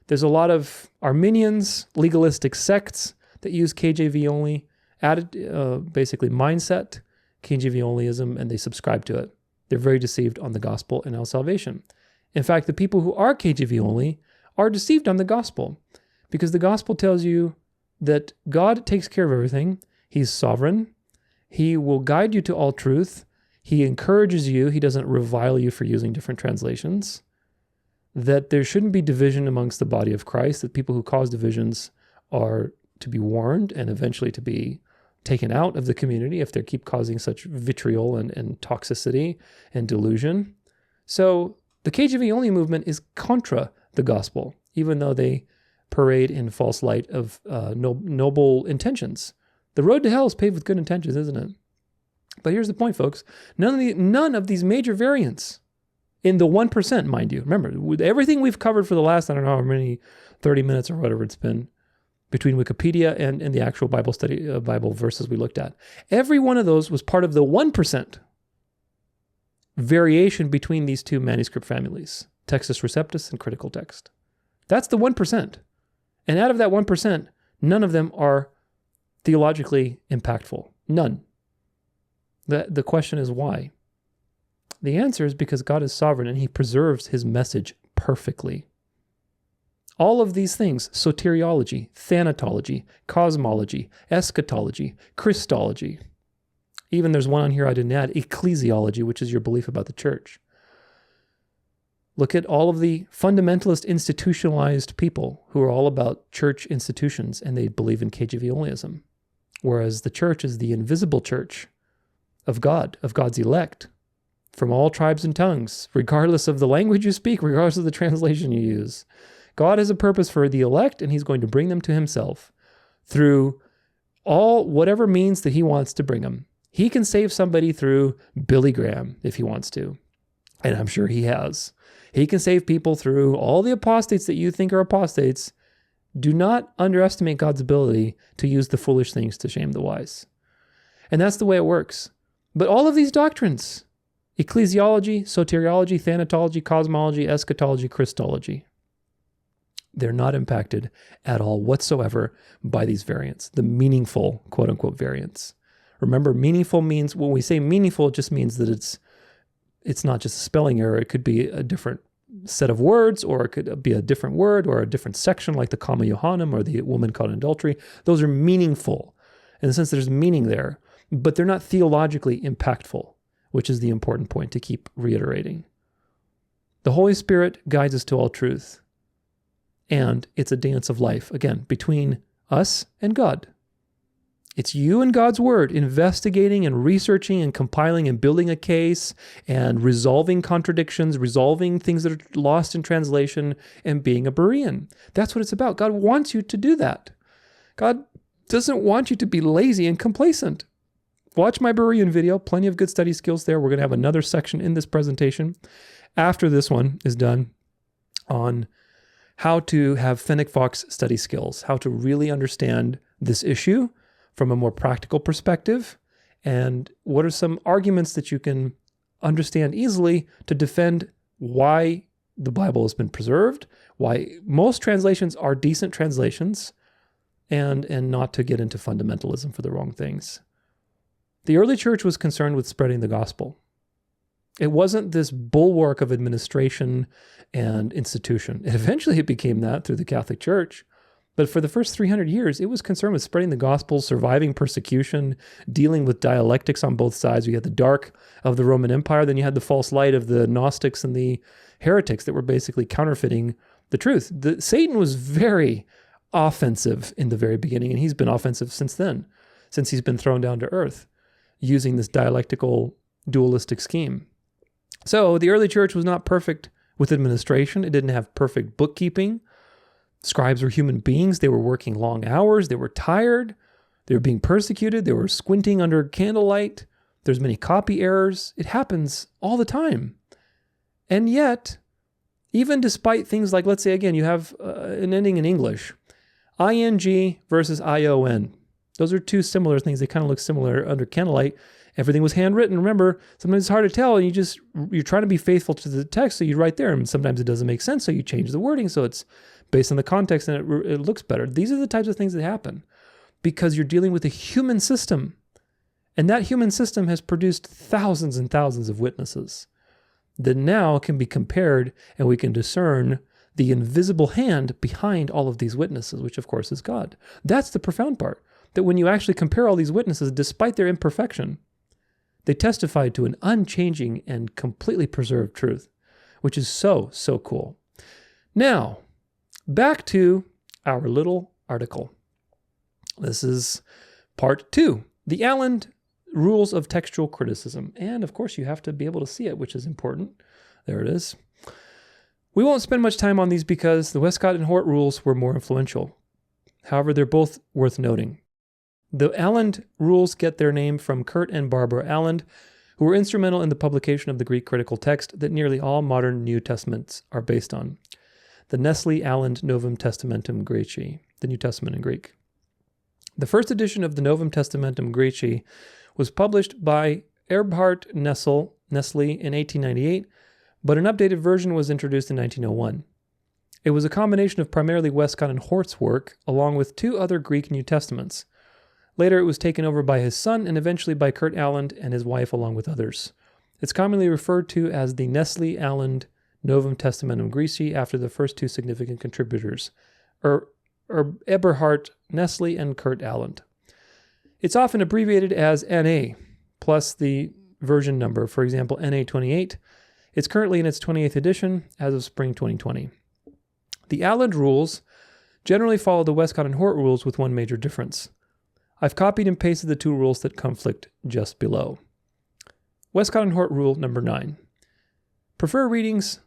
There's a lot of Arminians, legalistic sects that use KJV only, added basically mindset, KJV Onlyism, and they subscribe to it. They're very deceived on the gospel and our salvation. In fact, the people who are KJV only are deceived on the gospel because the gospel tells you that God takes care of everything. He's sovereign. He will guide you to all truth. He encourages you. He doesn't revile you for using different translations. That there shouldn't be division amongst the body of Christ, that people who cause divisions are to be warned and eventually to be taken out of the community if they keep causing such vitriol and toxicity and delusion. So the KJV only movement is contra the gospel, even though they parade in false light of noble intentions. The road to hell is paved with good intentions, isn't it? But here's the point, folks. None of these major variants in the 1%, mind you. Remember, with everything we've covered for the last, I don't know how many, 30 minutes or whatever it's been, between Wikipedia and the actual Bible study, Bible verses we looked at. Every one of those was part of the 1% variation between these two manuscript families, Textus, Receptus, and critical text. That's the 1%. And out of that 1%, none of them are theologically impactful. None. The question is why? The answer is because God is sovereign and he preserves his message perfectly. All of these things, soteriology, thanatology, cosmology, eschatology, Christology. Even there's one on here I didn't add, ecclesiology, which is your belief about the church. Look at all of the fundamentalist institutionalized people who are all about church institutions and they believe in KJV Onlyism. Whereas the church is the invisible church of God, of God's elect, from all tribes and tongues, regardless of the language you speak, regardless of the translation you use. God has a purpose for the elect, and he's going to bring them to himself through whatever means that he wants to bring them. He can save somebody through Billy Graham if he wants to, and I'm sure he has. He can save people through all the apostates that you think are apostates, Do not underestimate God's ability to use the foolish things to shame the wise. And that's the way it works. But all of these doctrines, ecclesiology, soteriology, thanatology, cosmology, eschatology, Christology, they're not impacted at all whatsoever by these variants, the meaningful, quote unquote, variants. Remember, meaningful means, when we say meaningful, it just means that it's not just a spelling error. It could be a different set of words, or it could be a different word or a different section, like the comma Johannem or the woman caught in adultery. Those are meaningful in the sense that there's meaning there, but they're not theologically impactful, which is the important point to keep reiterating. The Holy Spirit guides us to all truth, and it's a dance of life, again, between us and God. It's you and God's word investigating and researching and compiling and building a case and resolving contradictions, resolving things that are lost in translation, and being a Berean. That's what it's about. God wants you to do that. God doesn't want you to be lazy and complacent. Watch my Berean video, plenty of good study skills there. We're going to have another section in this presentation after this one is done on how to have Fennec Fox study skills, how to really understand this issue from a more practical perspective, and what are some arguments that you can understand easily to defend why the Bible has been preserved, why most translations are decent translations, and not to get into fundamentalism for the wrong things. The early church was concerned with spreading the gospel. It wasn't this bulwark of administration and institution. Eventually it became that through the Catholic Church. But for the first 300 years, it was concerned with spreading the gospel, surviving persecution, dealing with dialectics on both sides. You had the dark of the Roman Empire, then you had the false light of the Gnostics and the heretics that were basically counterfeiting the truth. Satan was very offensive in the very beginning, and he's been offensive since then, since he's been thrown down to earth, using this dialectical dualistic scheme. So the early church was not perfect with administration. It didn't have perfect bookkeeping. Scribes were human beings. They were working long hours. They were tired. They were being persecuted. They were squinting under candlelight. There's many copy errors. It happens all the time. And yet, even despite things like, let's say again, you have an ending in English, ing versus ion. Those are two similar things. They kind of look similar under candlelight. Everything was handwritten. Remember, sometimes it's hard to tell, and you're trying to be faithful to the text, so you write there, and sometimes it doesn't make sense, so you change the wording, so it's based on the context, and it looks better. These are the types of things that happen because you're dealing with a human system, and that human system has produced thousands and thousands of witnesses that now can be compared, and we can discern the invisible hand behind all of these witnesses, which of course is God. That's the profound part, that when you actually compare all these witnesses, despite their imperfection, they testify to an unchanging and completely preserved truth, which is so, so cool. Now, back to our little article. This is part 2, the Allen Rules of Textual Criticism. And of course, you have to be able to see it, which is important. There it is. We won't spend much time on these because the Westcott and Hort rules were more influential. However, they're both worth noting. The Allen rules get their name from Kurt and Barbara Allen, who were instrumental in the publication of the Greek critical text that nearly all modern New Testaments are based on, the Nestle-Allen Novum Testamentum Graeci, the New Testament in Greek. The first edition of the Novum Testamentum Graeci was published by Eberhard Nestle in 1898, but an updated version was introduced in 1901. It was a combination of primarily Westcott and Hort's work, along with 2 other Greek New Testaments. Later, it was taken over by his son and eventually by Kurt Allen and his wife, along with others. It's commonly referred to as the Nestle-Allen Novum Testamentum Graeci after the first 2 significant contributors, Eberhard Nestle and Kurt Allen. It's often abbreviated as NA, plus the version number, for example, NA 28. It's currently in its 28th edition as of spring 2020. The Allen rules generally follow the Westcott and Hort rules with one major difference. I've copied and pasted the 2 rules that conflict just below. Westcott and Hort rule number 9. Prefer readings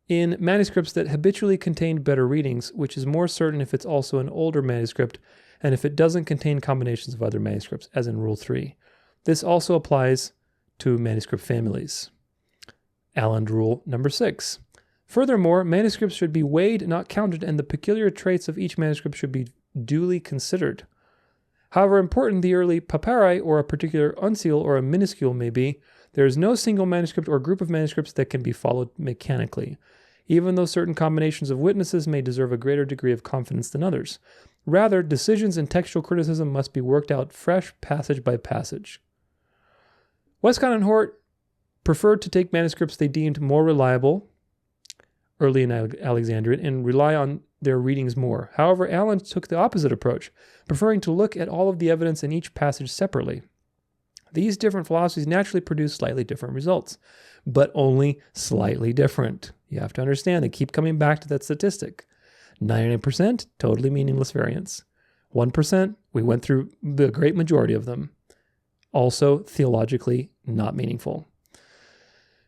in manuscripts that habitually contain better readings, which is more certain if it's also an older manuscript and if it doesn't contain combinations of other manuscripts, as in Rule 3. This also applies to manuscript families. Allen rule number 6. Furthermore, manuscripts should be weighed, not counted, and the peculiar traits of each manuscript should be duly considered. However important the early papyri or a particular uncial or a minuscule may be, there is no single manuscript or group of manuscripts that can be followed mechanically, even though certain combinations of witnesses may deserve a greater degree of confidence than others. Rather, decisions in textual criticism must be worked out fresh passage by passage. Westcott and Hort preferred to take manuscripts they deemed more reliable, early in Alexandrian, and rely on their readings more. However, Allen took the opposite approach, preferring to look at all of the evidence in each passage separately. These different philosophies naturally produce slightly different results, but only slightly different. You have to understand, they keep coming back to that statistic. 99% totally meaningless variance. 1%, we went through the great majority of them. Also theologically not meaningful.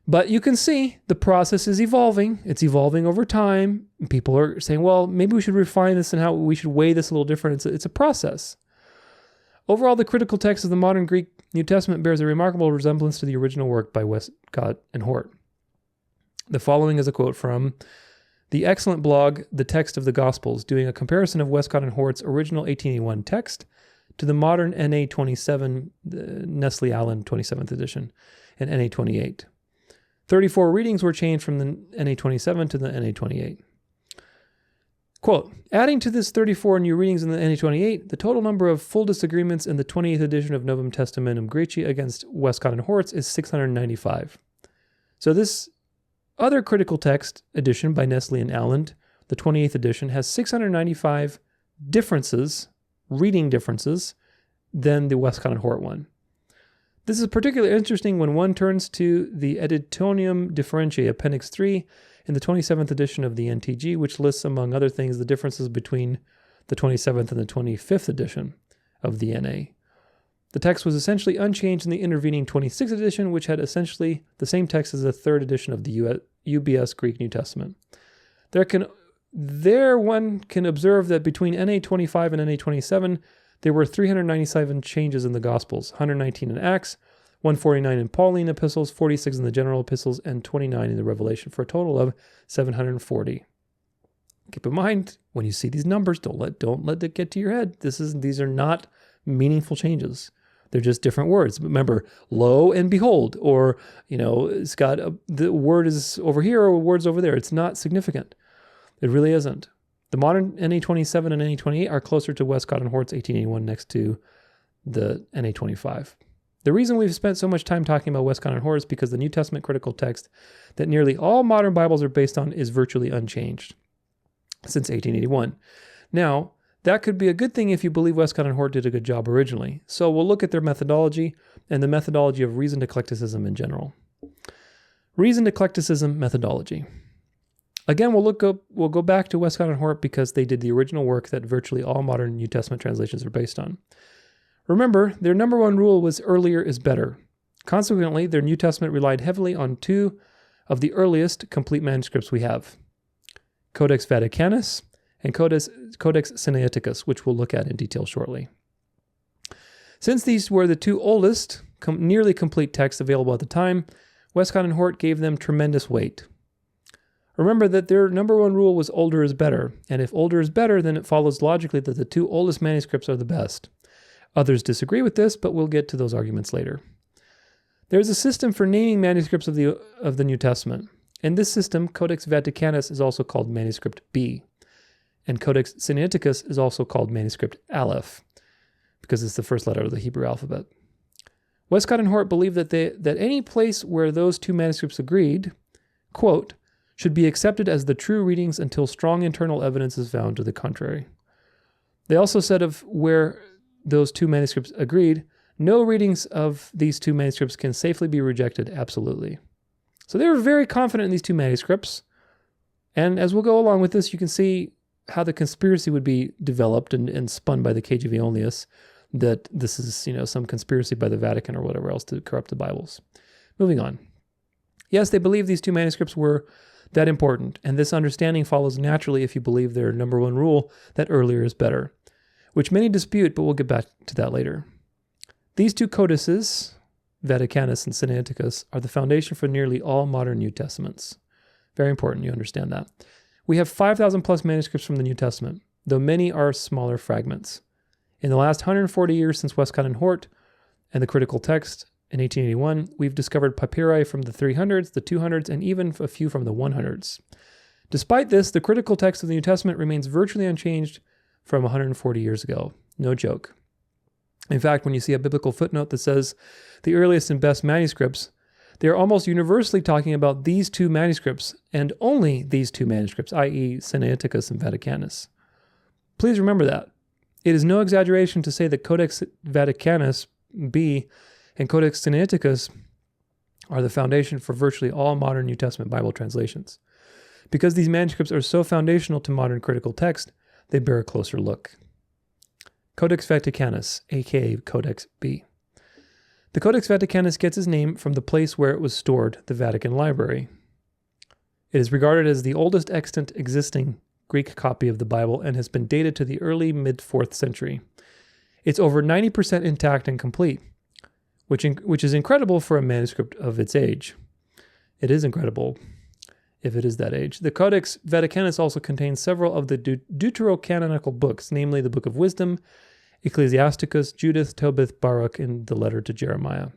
But you can see the process is evolving. It's evolving over time. People are saying, well, maybe we should refine this and how we should weigh this a little different. It's a process. Overall, the critical text of the modern Greek New Testament bears a remarkable resemblance to the original work by Westcott and Hort. The following is a quote from the excellent blog, The Text of the Gospels, doing a comparison of Westcott and Hort's original 1881 text to the modern NA 27, Nestle Allen 27th edition, and NA 28. 34 readings were changed from the NA 27 to the NA 28. Quote, adding to this 34 new readings in the NA 28, the total number of full disagreements in the 28th edition of Novum Testamentum Graeci against Westcott and Hort's is 695. So this other critical text edition by Nestle and Allen, the 28th edition, has 695 differences, reading differences, than the Westcott and Hort one. This is particularly interesting when one turns to the Editonium Differentiae, Appendix 3, in the 27th edition of the NTG, which lists, among other things, the differences between the 27th and the 25th edition of the NA. The text was essentially unchanged in the intervening 26th edition, which had essentially the same text as the third edition of the UBS Greek New Testament. There one can observe that between NA 25 and NA 27, there were 397 changes in the Gospels, 119 in Acts, 149 in Pauline epistles, 46 in the general epistles, and 29 in the Revelation, for a total of 740. Keep in mind, when you see these numbers, don't let it get to your head. These are not meaningful changes. They're just different words. Remember, lo and behold, or, it's got the word is over here or word's over there. It's not significant. It really isn't. The modern NA 27 and NA 28 are closer to Westcott and Hort's 1881 next to the NA 25. The reason we've spent so much time talking about Westcott and Hort is because the New Testament critical text that nearly all modern Bibles are based on is virtually unchanged since 1881. Now, that could be a good thing if you believe Westcott and Hort did a good job originally. So we'll look at their methodology and the methodology of reasoned eclecticism in general. Reasoned eclecticism methodology. Again, we'll go back to Westcott and Hort because they did the original work that virtually all modern New Testament translations are based on. Remember, their number one rule was earlier is better. Consequently, their New Testament relied heavily on two of the earliest complete manuscripts we have, Codex Vaticanus and Codex Sinaiticus, which we'll look at in detail shortly. Since these were the two oldest, nearly complete texts available at the time, Westcott and Hort gave them tremendous weight. Remember that their number one rule was older is better, and if older is better, then it follows logically that the two oldest manuscripts are the best. Others disagree with this, but we'll get to those arguments later. There's a system for naming manuscripts of the New Testament. In this system, Codex Vaticanus is also called Manuscript B, and Codex Sinaiticus is also called Manuscript Aleph, because it's the first letter of the Hebrew alphabet. Westcott and Hort believed that any place where those two manuscripts agreed, quote, should be accepted as the true readings until strong internal evidence is found to the contrary. They also said of where those two manuscripts agreed, no readings of these two manuscripts can safely be rejected absolutely. So they were very confident in these two manuscripts, and as we'll go along with this, you can see how the conspiracy would be developed and spun by the KJV Onlyists, that this is, some conspiracy by the Vatican or whatever else to corrupt the Bibles. Moving on. Yes, they believe these two manuscripts were that important, and this understanding follows naturally if you believe their number one rule, that earlier is better, which many dispute, but we'll get back to that later. These two codices, Vaticanus and Sinaiticus, are the foundation for nearly all modern New Testaments. Very important you understand that. We have 5,000 plus manuscripts from the New Testament, though many are smaller fragments. In the last 140 years since Westcott and Hort and the critical text in 1881, we've discovered papyri from the 300s, the 200s, and even a few from the 100s. Despite this, the critical text of the New Testament remains virtually unchanged from 140 years ago. No joke. In fact, when you see a biblical footnote that says the earliest and best manuscripts, they are almost universally talking about these two manuscripts, and only these two manuscripts, i.e. Sinaiticus and Vaticanus. Please remember that. It is no exaggeration to say that Codex Vaticanus B and Codex Sinaiticus are the foundation for virtually all modern New Testament Bible translations. Because these manuscripts are so foundational to modern critical text, they bear a closer look. Codex Vaticanus, aka Codex B. The Codex Vaticanus gets its name from the place where it was stored, the Vatican Library. It is regarded as the oldest extant existing Greek copy of the Bible and has been dated to the early mid-4th century. It's over 90% intact and complete, which is incredible for a manuscript of its age. It is incredible if it is that age. The Codex Vaticanus also contains several of the deuterocanonical books, namely the Book of Wisdom, Ecclesiasticus, Judith, Tobit, Baruch, and the letter to Jeremiah.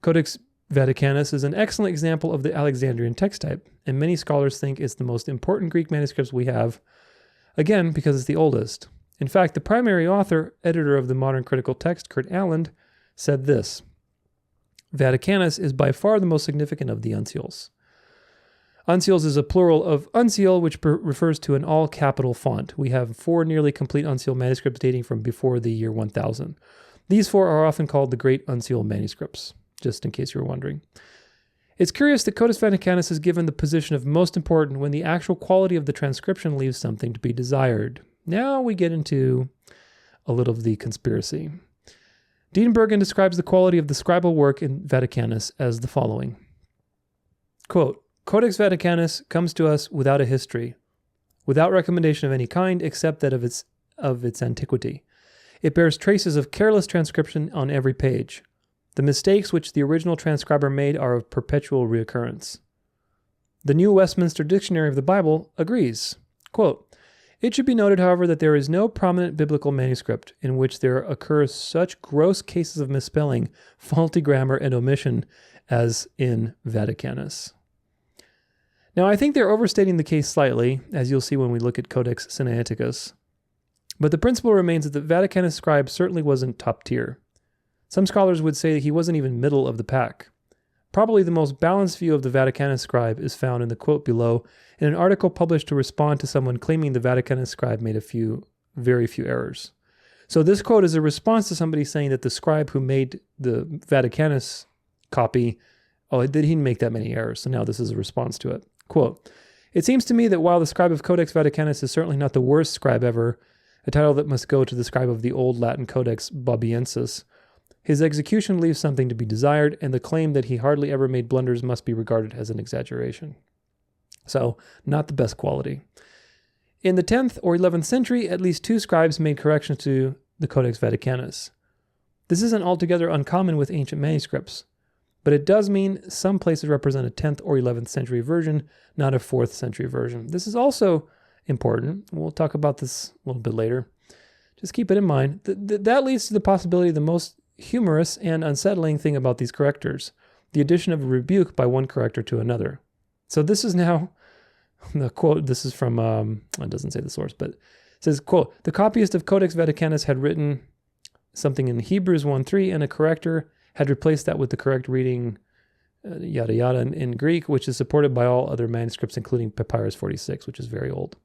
Codex Vaticanus is an excellent example of the Alexandrian text type, and many scholars think it's the most important Greek manuscripts we have, again, because it's the oldest. In fact, the primary author, editor of the modern critical text, Kurt Aland, said this: Vaticanus is by far the most significant of the uncials. Uncials is a plural of uncial, which refers to an all-capital font. We have 4 nearly complete uncial manuscripts dating from before the year 1000. These 4 are often called the Great Uncial Manuscripts, just in case you were wondering. It's curious that Codex Vaticanus is given the position of most important when the actual quality of the transcription leaves something to be desired. Now we get into a little of the conspiracy. Dean Bergen describes the quality of the scribal work in Vaticanus as the following. Quote, Codex Vaticanus comes to us without a history, without recommendation of any kind except that of its antiquity. It bears traces of careless transcription on every page. The mistakes which the original transcriber made are of perpetual reoccurrence. The New Westminster Dictionary of the Bible agrees. Quote, it should be noted, however, that there is no prominent biblical manuscript in which there occurs such gross cases of misspelling, faulty grammar, and omission as in Vaticanus. Now, I think they're overstating the case slightly, as you'll see when we look at Codex Sinaiticus. But the principle remains that the Vaticanus scribe certainly wasn't top tier. Some scholars would say that he wasn't even middle of the pack. Probably the most balanced view of the Vaticanus scribe is found in the quote below in an article published to respond to someone claiming the Vaticanus scribe made very few errors. So this quote is a response to somebody saying that the scribe who made the Vaticanus copy, did he make that many errors? So now this is a response to it. Quote, it seems to me that while the scribe of Codex Vaticanus is certainly not the worst scribe ever, a title that must go to the scribe of the Old Latin Codex Bobiensis, his execution leaves something to be desired, and the claim that he hardly ever made blunders must be regarded as an exaggeration. So, not the best quality. In the 10th or 11th century, at least 2 scribes made corrections to the Codex Vaticanus. This isn't altogether uncommon with ancient manuscripts, but it does mean some places represent a 10th or 11th century version, not a 4th century version. This is also important. We'll talk about this a little bit later. Just keep it in mind. That leads to the possibility of the most humorous and unsettling thing about these correctors, the addition of a rebuke by one corrector to another. So this is now, the quote, this is from, it doesn't say the source, but it says, quote, the copyist of Codex Vaticanus had written something in Hebrews 1:3, and a corrector had replaced that with the correct reading, yada yada, in Greek, which is supported by all other manuscripts, including Papyrus 46, which is very old.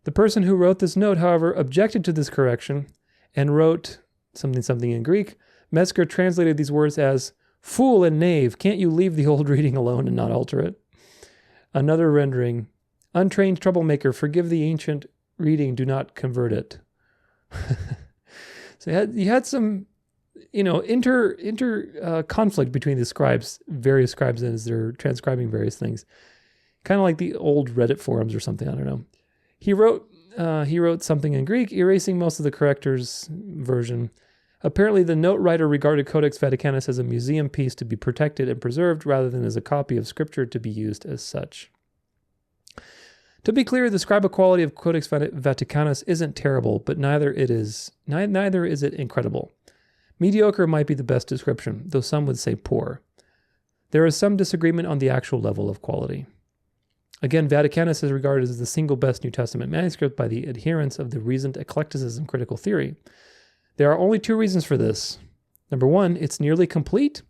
The person who wrote this note, however, objected to this correction and wrote something in Greek. Metzger translated these words as, fool and knave, can't you leave the old reading alone and not alter it? Another rendering, untrained troublemaker, forgive the ancient reading, do not convert it. So you had some, conflict between the scribes, various scribes, as they're transcribing various things. Kind of like the old Reddit forums or something, I don't know. He wrote something in Greek, erasing most of the corrector's version. Apparently, the note writer regarded Codex Vaticanus as a museum piece to be protected and preserved rather than as a copy of Scripture to be used as such. To be clear, the scribal quality of Codex Vaticanus isn't terrible, but neither is it incredible. Mediocre might be the best description, though some would say poor. There is some disagreement on the actual level of quality. Again, Vaticanus is regarded as the single best New Testament manuscript by the adherents of the recent eclecticism critical theory. There are only two reasons for this. Number one, it's nearly complete,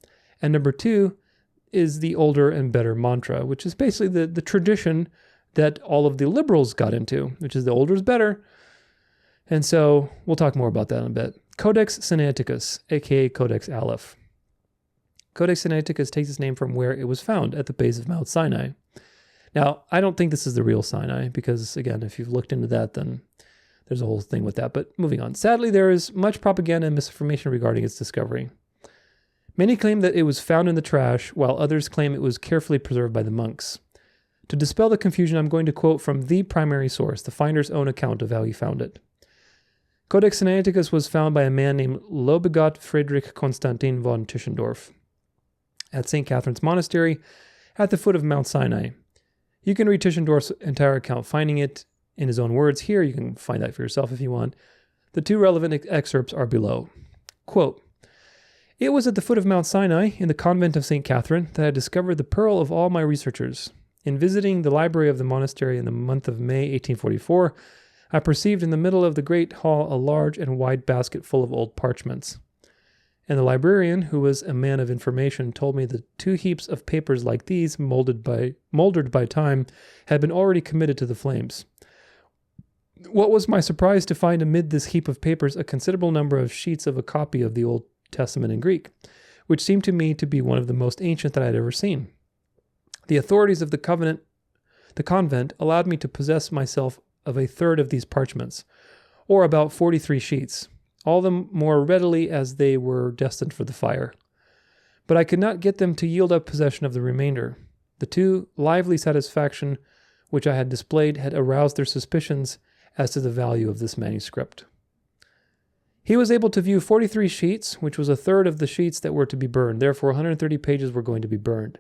and number two is the older and better mantra, which is basically the tradition that all of the liberals got into, which is the older is better. And so we'll talk more about that in a bit. Codex Sinaiticus, aka Codex Aleph. Codex Sinaiticus takes its name from where it was found, at the base of Mount Sinai. Now, I don't think this is the real Sinai, because again, if you've looked into that, then there's a whole thing with that. But moving on. Sadly, there is much propaganda and misinformation regarding its discovery. Many claim that it was found in the trash, while others claim it was carefully preserved by the monks. To dispel the confusion, I'm going to quote from the primary source, the finder's own account of how he found it. Codex Sinaiticus was found by a man named Lobegot Friedrich Constantin von Tischendorf at St. Catherine's Monastery at the foot of Mount Sinai. You can read Tischendorf's entire account, finding it in his own words here. You can find that for yourself if you want. The two relevant excerpts are below. Quote, "It was at the foot of Mount Sinai, in the convent of St. Catherine, that I discovered the pearl of all my researchers. In visiting the library of the monastery in the month of May 1844, I perceived in the middle of the great hall a large and wide basket full of old parchments. And the librarian, who was a man of information, told me that 2 heaps of papers like these, mouldered by time, had been already committed to the flames. What was my surprise to find amid this heap of papers a considerable number of sheets of a copy of the Old Testament in Greek, which seemed to me to be one of the most ancient that I had ever seen. The authorities of the convent allowed me to possess myself of a third of these parchments, or about 43 sheets, all the more readily as they were destined for the fire. But I could not get them to yield up possession of the remainder. The too lively satisfaction which I had displayed had aroused their suspicions as to the value of this manuscript." He was able to view 43 sheets, which was a third of the sheets that were to be burned. Therefore, 130 pages were going to be burned.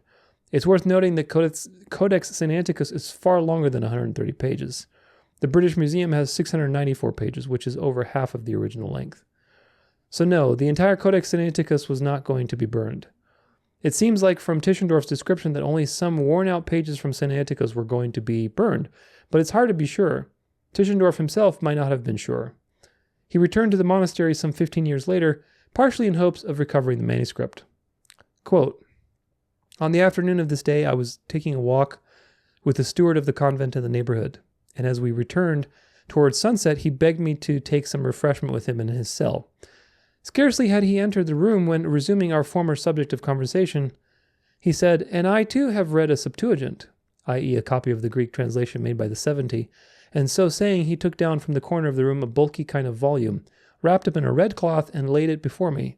It's worth noting that Codex Sinaiticus is far longer than 130 pages. The British Museum has 694 pages, which is over half of the original length. So no, the entire Codex Sinaiticus was not going to be burned. It seems like from Tischendorf's description that only some worn-out pages from Sinaiticus were going to be burned, but it's hard to be sure. Tischendorf himself might not have been sure. He returned to the monastery some 15 years later, partially in hopes of recovering the manuscript. Quote, "On the afternoon of this day, I was taking a walk with the steward of the convent in the neighborhood, and as we returned towards sunset, he begged me to take some refreshment with him in his cell. Scarcely had he entered the room when, resuming our former subject of conversation, he said, 'And I too have read a Septuagint,' i.e. a copy of the Greek translation made by the 70, and so saying, he took down from the corner of the room a bulky kind of volume, wrapped up in a red cloth, and laid it before me.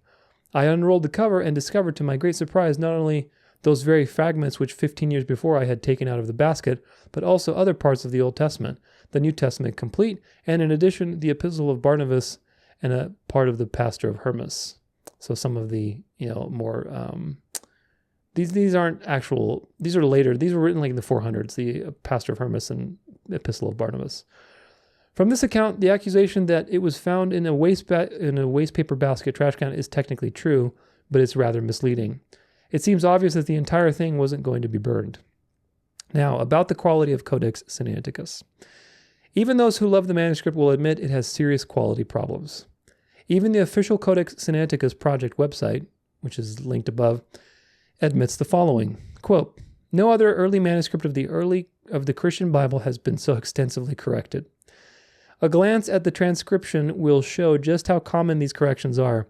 I unrolled the cover and discovered to my great surprise not only those very fragments which 15 years before I had taken out of the basket, but also other parts of the Old Testament, the New Testament complete, and in addition, the Epistle of Barnabas and a part of the Pastor of Hermas." So some of the, more, these aren't actual, these are later, these were written like in the 400s, the Pastor of Hermas and the Epistle of Barnabas. From this account, the accusation that it was found in a waste paper basket trash can is technically true, but it's rather misleading. It seems obvious that the entire thing wasn't going to be burned. Now, about the quality of Codex Sinaiticus. Even those who love the manuscript will admit it has serious quality problems. Even the official Codex Sinaiticus project website, which is linked above, admits the following, quote, "No other early manuscript of the Christian Bible has been so extensively corrected. A glance at the transcription will show just how common these corrections are.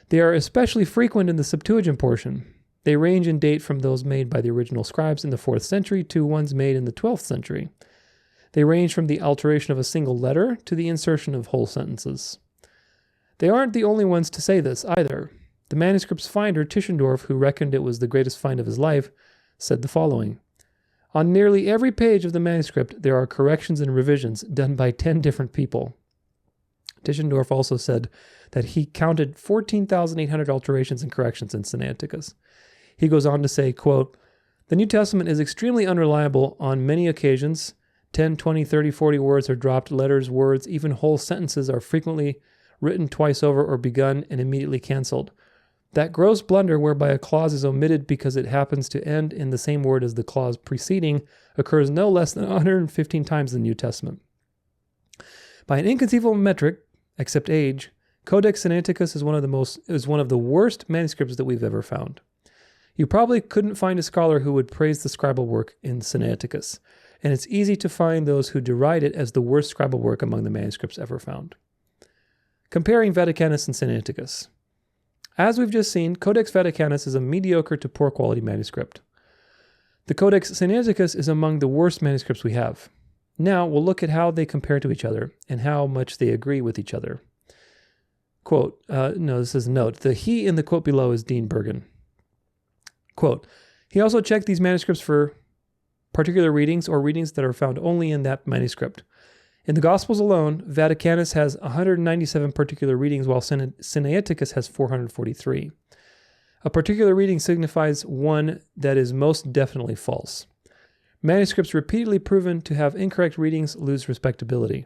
They are especially frequent in the Septuagint portion. They range in date from those made by the original scribes in the 4th century to ones made in the 12th century. They range from the alteration of a single letter to the insertion of whole sentences. They aren't the only ones to say this either. The manuscript's finder, Tischendorf, who reckoned it was the greatest find of his life, said the following, 'On nearly every page of the manuscript there are corrections and revisions done by 10 different people.' Tischendorf also said that he counted 14,800 alterations and corrections in Sinaiticus. He goes on to say, quote, "The New Testament is extremely unreliable on many occasions. 10, 20, 30, 40 words are dropped, letters, words, even whole sentences are frequently written twice over or begun and immediately canceled. That gross blunder whereby a clause is omitted because it happens to end in the same word as the clause preceding occurs no less than 115 times in the New Testament. By an inconceivable metric, except age, Codex Sinaiticus is one of the worst manuscripts that we've ever found. You probably couldn't find a scholar who would praise the scribal work in Sinaiticus, and it's easy to find those who deride it as the worst scribal work among the manuscripts ever found." Comparing Vaticanus and Sinaiticus. As we've just seen, Codex Vaticanus is a mediocre to poor quality manuscript. The Codex Sinaiticus is among the worst manuscripts we have. Now we'll look at how they compare to each other and how much they agree with each other. Quote, this is a note. The he in the quote below is Dean Bergen. Quote, "He also checked these manuscripts for particular readings or readings that are found only in that manuscript. In the Gospels alone, Vaticanus has 197 particular readings, while Sinaiticus has 443. A particular reading signifies one that is most definitely false. Manuscripts repeatedly proven to have incorrect readings lose respectability.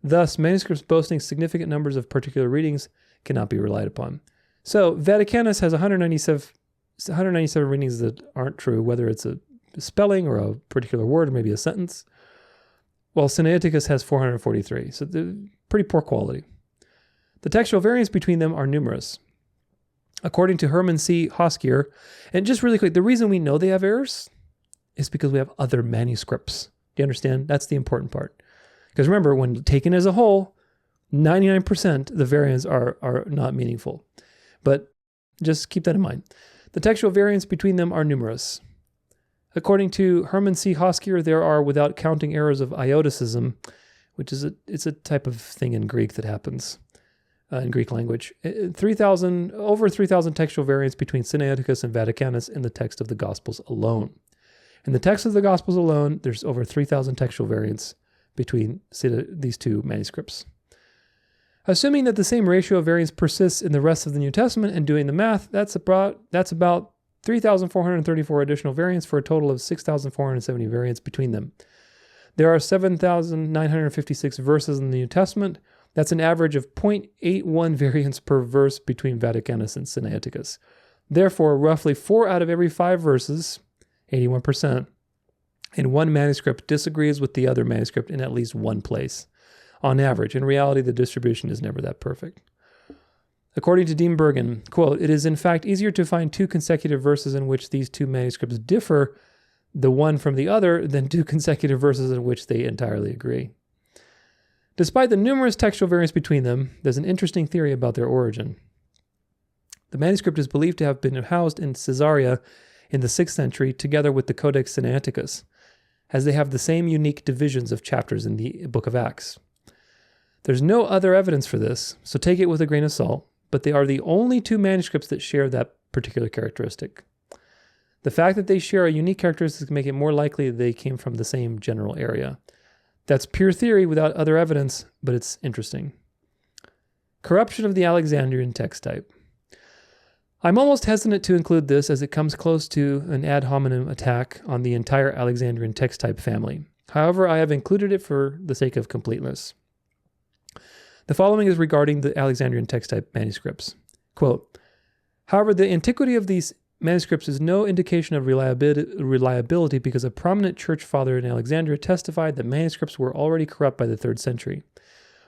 Thus, manuscripts boasting significant numbers of particular readings cannot be relied upon." So, Vaticanus has 197 readings that aren't true, whether it's a spelling or a particular word or maybe a sentence, while Sinaiticus has 443, so they're pretty poor quality. The textual variants between them are numerous. According to Herman C. Hoskier, and just really quick, the reason we know they have errors is because we have other manuscripts. Do you understand? That's the important part. Because remember, when taken as a whole, 99% the variants are not meaningful. But just keep that in mind. The textual variants between them are numerous. According to Herman C. Hoskier, there are, without counting errors of ioticism, which is it's a type of thing in Greek that happens in Greek language, over 3,000 textual variants between Sinaiticus and Vaticanus in the text of the Gospels alone. In the text of the Gospels alone, there's over 3,000 textual variants between these two manuscripts. Assuming that the same ratio of variants persists in the rest of the New Testament and doing the math, that's about 3,434 additional variants for a total of 6,470 variants between them. There are 7,956 verses in the New Testament. That's an average of 0.81 variants per verse between Vaticanus and Sinaiticus. Therefore, roughly 4 out of every 5 verses, 81%, in one manuscript disagrees with the other manuscript in at least one place. On average, in reality, the distribution is never that perfect. According to Dean Bergen, quote, "It is in fact easier to find 2 consecutive verses in which these two manuscripts differ the one from the other than 2 consecutive verses in which they entirely agree." Despite the numerous textual variants between them, there's an interesting theory about their origin. The manuscript is believed to have been housed in Caesarea in the 6th century together with the Codex Sinaiticus, as they have the same unique divisions of chapters in the book of Acts. There's no other evidence for this, so take it with a grain of salt, but they are the only 2 manuscripts that share that particular characteristic. The fact that they share a unique characteristic make it more likely that they came from the same general area. That's pure theory without other evidence, but it's interesting. Corruption of the Alexandrian text type. I'm almost hesitant to include this as it comes close to an ad hominem attack on the entire Alexandrian text type family. However, I have included it for the sake of completeness. The following is regarding the Alexandrian text type manuscripts. Quote, "However, the antiquity of these manuscripts is no indication of reliability because a prominent church father in Alexandria testified that manuscripts were already corrupt by the 3rd century.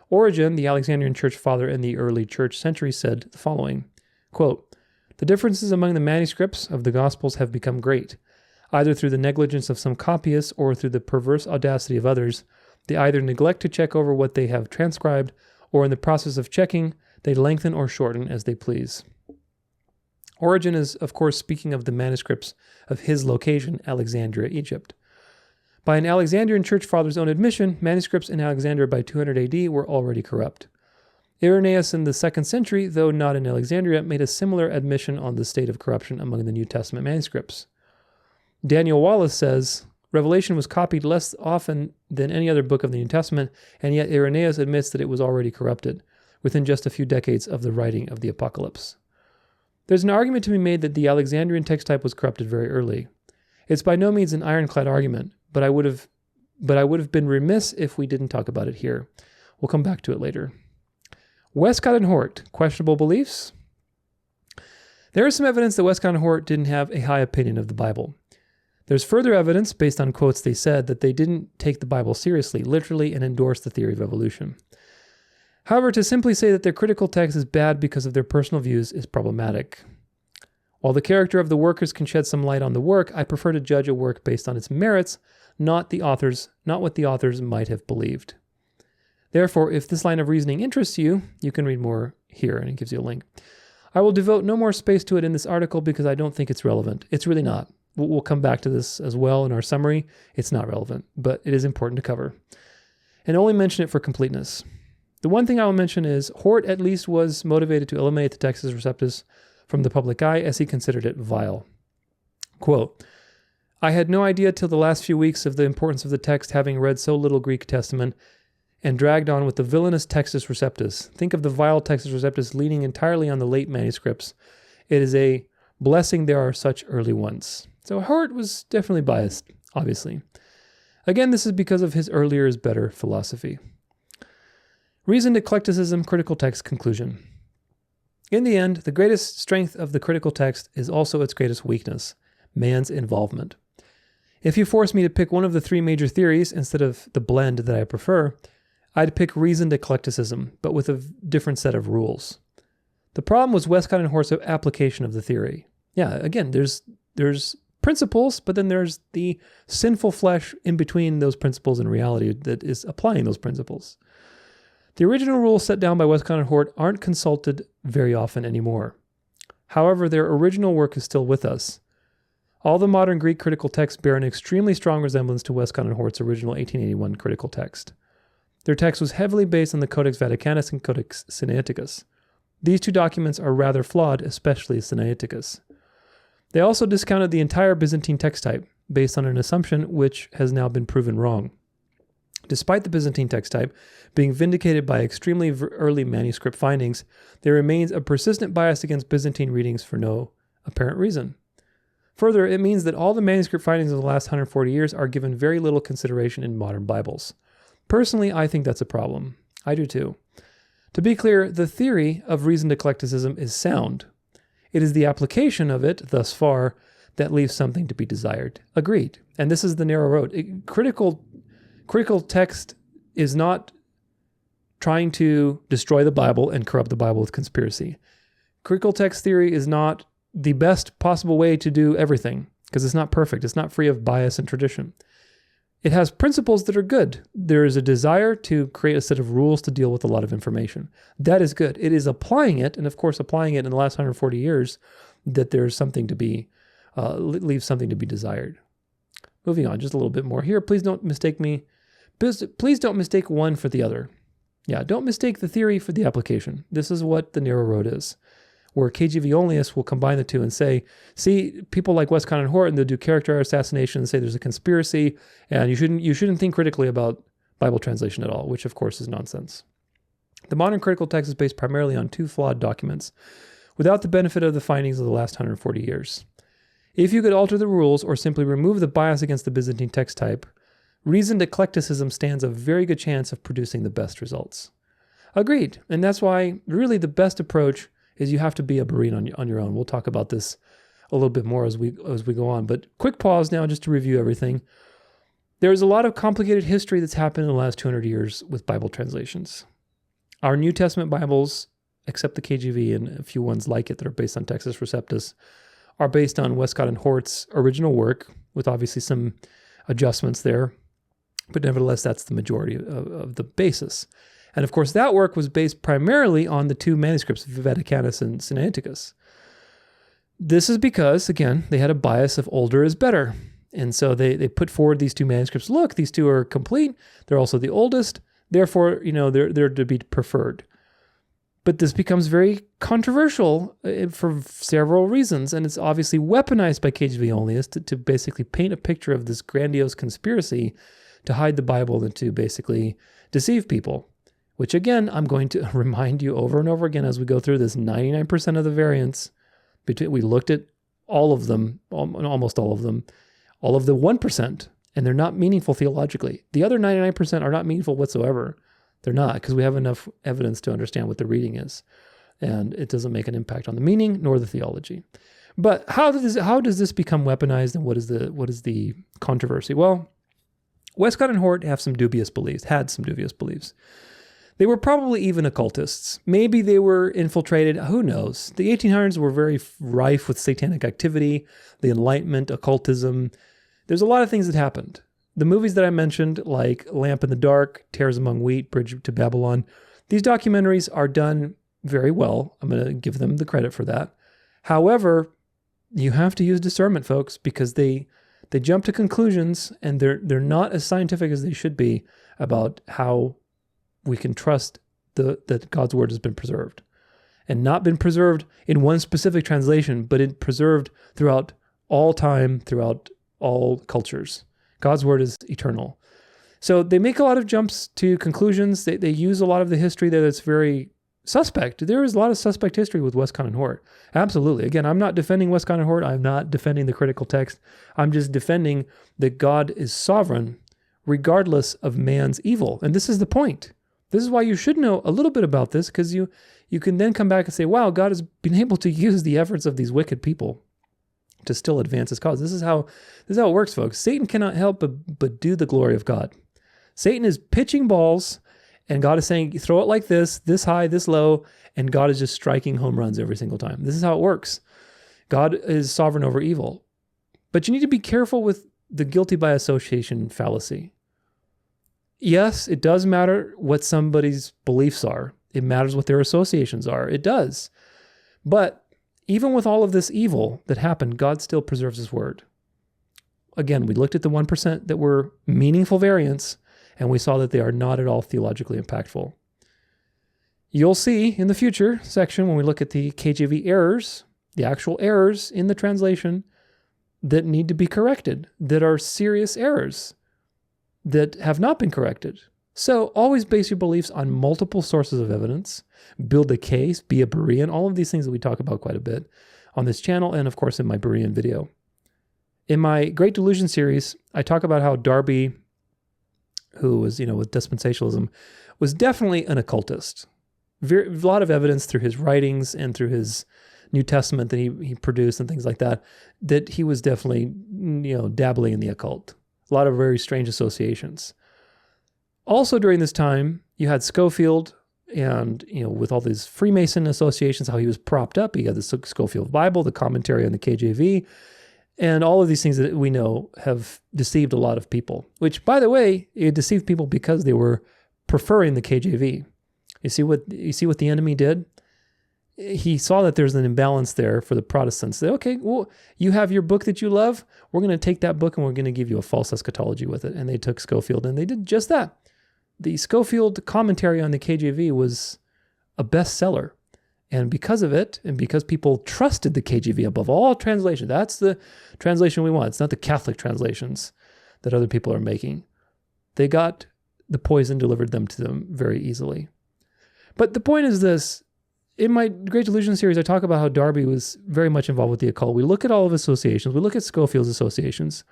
Origen, the Alexandrian church father in the early church century, said the following, quote, "The differences among the manuscripts of the Gospels have become great. Either through the negligence of some copyists or through the perverse audacity of others, they either neglect to check over what they have transcribed, or in the process of checking, they lengthen or shorten as they please." Origen is, of course, speaking of the manuscripts of his location, Alexandria, Egypt. By an Alexandrian church father's own admission, manuscripts in Alexandria by 200 AD were already corrupt. Irenaeus in the 2nd century, though not in Alexandria, made a similar admission on the state of corruption among the New Testament manuscripts. Daniel Wallace says, "Revelation was copied less often than any other book of the New Testament, and yet Irenaeus admits that it was already corrupted. within just a few decades of the writing of the Apocalypse. There's an argument to be made that the Alexandrian text type was corrupted very early. It's by no means an ironclad argument, but I would have been remiss if we didn't talk about it here. We'll come back to it later. Westcott and Hort, questionable beliefs? There is some evidence that Westcott and Hort didn't have a high opinion of the Bible. There's further evidence, based on quotes they said, that they didn't take the Bible seriously, literally, and endorse the theory of evolution. However, to simply say that their critical text is bad because of their personal views is problematic. While the character of the workers can shed some light on the work, I prefer to judge a work based on its merits, not what the authors might have believed. Therefore, if this line of reasoning interests you, you can read more here, and it gives you a link. I will devote no more space to it in this article because I don't think it's relevant. It's really not. We'll come back to this as well in our summary. It's not relevant, but it is important to cover. And only mention it for completeness. The one thing I will mention is Hort at least was motivated to eliminate the Textus Receptus from the public eye as he considered it vile. Quote, I had no idea till the last few weeks of the importance of the text, having read so little Greek Testament and dragged on with the villainous Textus Receptus. Think of the vile Textus Receptus leaning entirely on the late manuscripts. It is a blessing there are such early ones. So Hort was definitely biased, obviously. Again, this is because of his earlier is better philosophy. Reasoned eclecticism, critical text conclusion. In the end, the greatest strength of the critical text is also its greatest weakness, man's involvement. If you force me to pick one of the three major theories instead of the blend that I prefer, I'd pick reasoned eclecticism, but with a different set of rules. The problem was Westcott and Hort's application of the theory. Yeah, again, there's principles, but then there's the sinful flesh in between those principles and reality that is applying those principles. The original rules set down by Westcott and Hort aren't consulted very often anymore. However, their original work is still with us. All the modern Greek critical texts bear an extremely strong resemblance to Westcott and Hort's original 1881 critical text. Their text was heavily based on the Codex Vaticanus and Codex Sinaiticus. These two documents are rather flawed, especially Sinaiticus. They also discounted the entire Byzantine text type, based on an assumption which has now been proven wrong. Despite the Byzantine text type being vindicated by extremely early manuscript findings, there remains a persistent bias against Byzantine readings for no apparent reason. Further, it means that all the manuscript findings of the last 140 years are given very little consideration in modern Bibles. Personally, I think that's a problem. I do too. To be clear, the theory of reasoned eclecticism is sound. It is the application of it, thus far, that leaves something to be desired. Agreed. And this is the narrow road. Critical text is not trying to destroy the Bible and corrupt the Bible with conspiracy. Critical text theory is not the best possible way to do everything, because it's not perfect. It's not free of bias and tradition. It has principles that are good. There is a desire to create a set of rules to deal with a lot of information. That is good. It is applying it, and of course applying it in the last 140 years, that there's something to be, leaves something to be desired. Moving on, just a little bit more here. Please don't mistake me. Please don't mistake one for the other. Yeah, don't mistake the theory for the application. This is what the narrow road is, where KJV Onlyists will combine the two and say, see, people like Westcott and Hort, and they'll do character assassination and say there's a conspiracy, and you shouldn't think critically about Bible translation at all, which of course is nonsense. The modern critical text is based primarily on two flawed documents, without the benefit of the findings of the last 140 years. If you could alter the rules or simply remove the bias against the Byzantine text type, reasoned eclecticism stands a very good chance of producing the best results. Agreed, and that's why really the best approach is you have to be a Berean on your own. We'll talk about this a little bit more as we go on. But quick pause now just to review everything. There's a lot of complicated history that's happened in the last 200 years with Bible translations. Our New Testament Bibles, except the KJV and a few ones like it that are based on Textus Receptus, are based on Westcott and Hort's original work, with obviously some adjustments there. But nevertheless, that's the majority of the basis. And of course, that work was based primarily on the two manuscripts, Vaticanus and Sinaiticus. This is because, again, they had a bias of older is better. And so they put forward these two manuscripts. Look, these two are complete. They're also the oldest. Therefore, they're to be preferred. But this becomes very controversial for several reasons. And it's obviously weaponized by KJV Onlyists to basically paint a picture of this grandiose conspiracy to hide the Bible and to basically deceive people. which again, I'm going to remind you over and over again as we go through this 99% of the variants. We looked at all of them, almost all of them, all of the 1%, and they're not meaningful theologically. The other 99% are not meaningful whatsoever. They're not, because we have enough evidence to understand what the reading is. And it doesn't make an impact on the meaning nor the theology. But how does this become weaponized, and what is the controversy? Well, Westcott and Hort had some dubious beliefs. They were probably even occultists. Maybe they were infiltrated. Who knows? The 1800s were very rife with satanic activity, the Enlightenment, occultism. There's a lot of things that happened. The movies that I mentioned, like Lamp in the Dark, Tares Among Wheat, Bridge to Babylon, these documentaries are done very well. I'm going to give them the credit for that. However, you have to use discernment, folks, because they jump to conclusions, and they're not as scientific as they should be about how we can trust that God's word has been preserved, and not been preserved in one specific translation, but it preserved throughout all time, throughout all cultures. God's word is eternal. So they make a lot of jumps to conclusions. They use a lot of the history there that's very suspect. There is a lot of suspect history with Westcott and Hort. Absolutely. Again, I'm not defending Westcott and Hort. I'm not defending the critical text. I'm just defending that God is sovereign regardless of man's evil. And this is the point. This is why you should know a little bit about this, because you can then come back and say, wow, God has been able to use the efforts of these wicked people to still advance his cause. This is how it works, folks. Satan cannot help but do the glory of God. Satan is pitching balls, and God is saying, throw it like this high, this low, and God is just striking home runs every single time. This is how it works. God is sovereign over evil. But you need to be careful with the guilty by association fallacy. Yes, it does matter what somebody's beliefs are. It matters what their associations are. It does. But even with all of this evil that happened, God still preserves his word. Again, we looked at the 1% that were meaningful variants, and we saw that they are not at all theologically impactful. You'll see in the future section, when we look at the KJV errors, the actual errors in the translation that need to be corrected, that are serious errors that have not been corrected. So always base your beliefs on multiple sources of evidence, build a case, be a Berean, all of these things that we talk about quite a bit on this channel, and of course in my Berean video. In my Great Delusion series, I talk about how Darby, who was, with dispensationalism, was definitely an occultist. A lot of evidence through his writings and through his New Testament that he produced and things like that, that he was definitely, dabbling in the occult. A lot of very strange associations. Also during this time, you had Scofield, and, with all these Freemason associations, how he was propped up. He had the Scofield Bible, the commentary on the KJV, and all of these things that we know have deceived a lot of people, which, by the way, it deceived people because they were preferring the KJV. You see what the enemy did? He saw that there's an imbalance there for the Protestants. They, okay, well, you have your book that you love. We're going to take that book and we're going to give you a false eschatology with it. And they took Scofield and they did just that. The Scofield commentary on the KJV was a bestseller. And because of it, and because people trusted the KJV above all translations, that's the translation we want. It's not the Catholic translations that other people are making. They got the poison delivered to them very easily. But the point is this. In my Great Delusion series, I talk about how Darby was very much involved with the occult. We look at all of his associations. We look at Scofield's associations.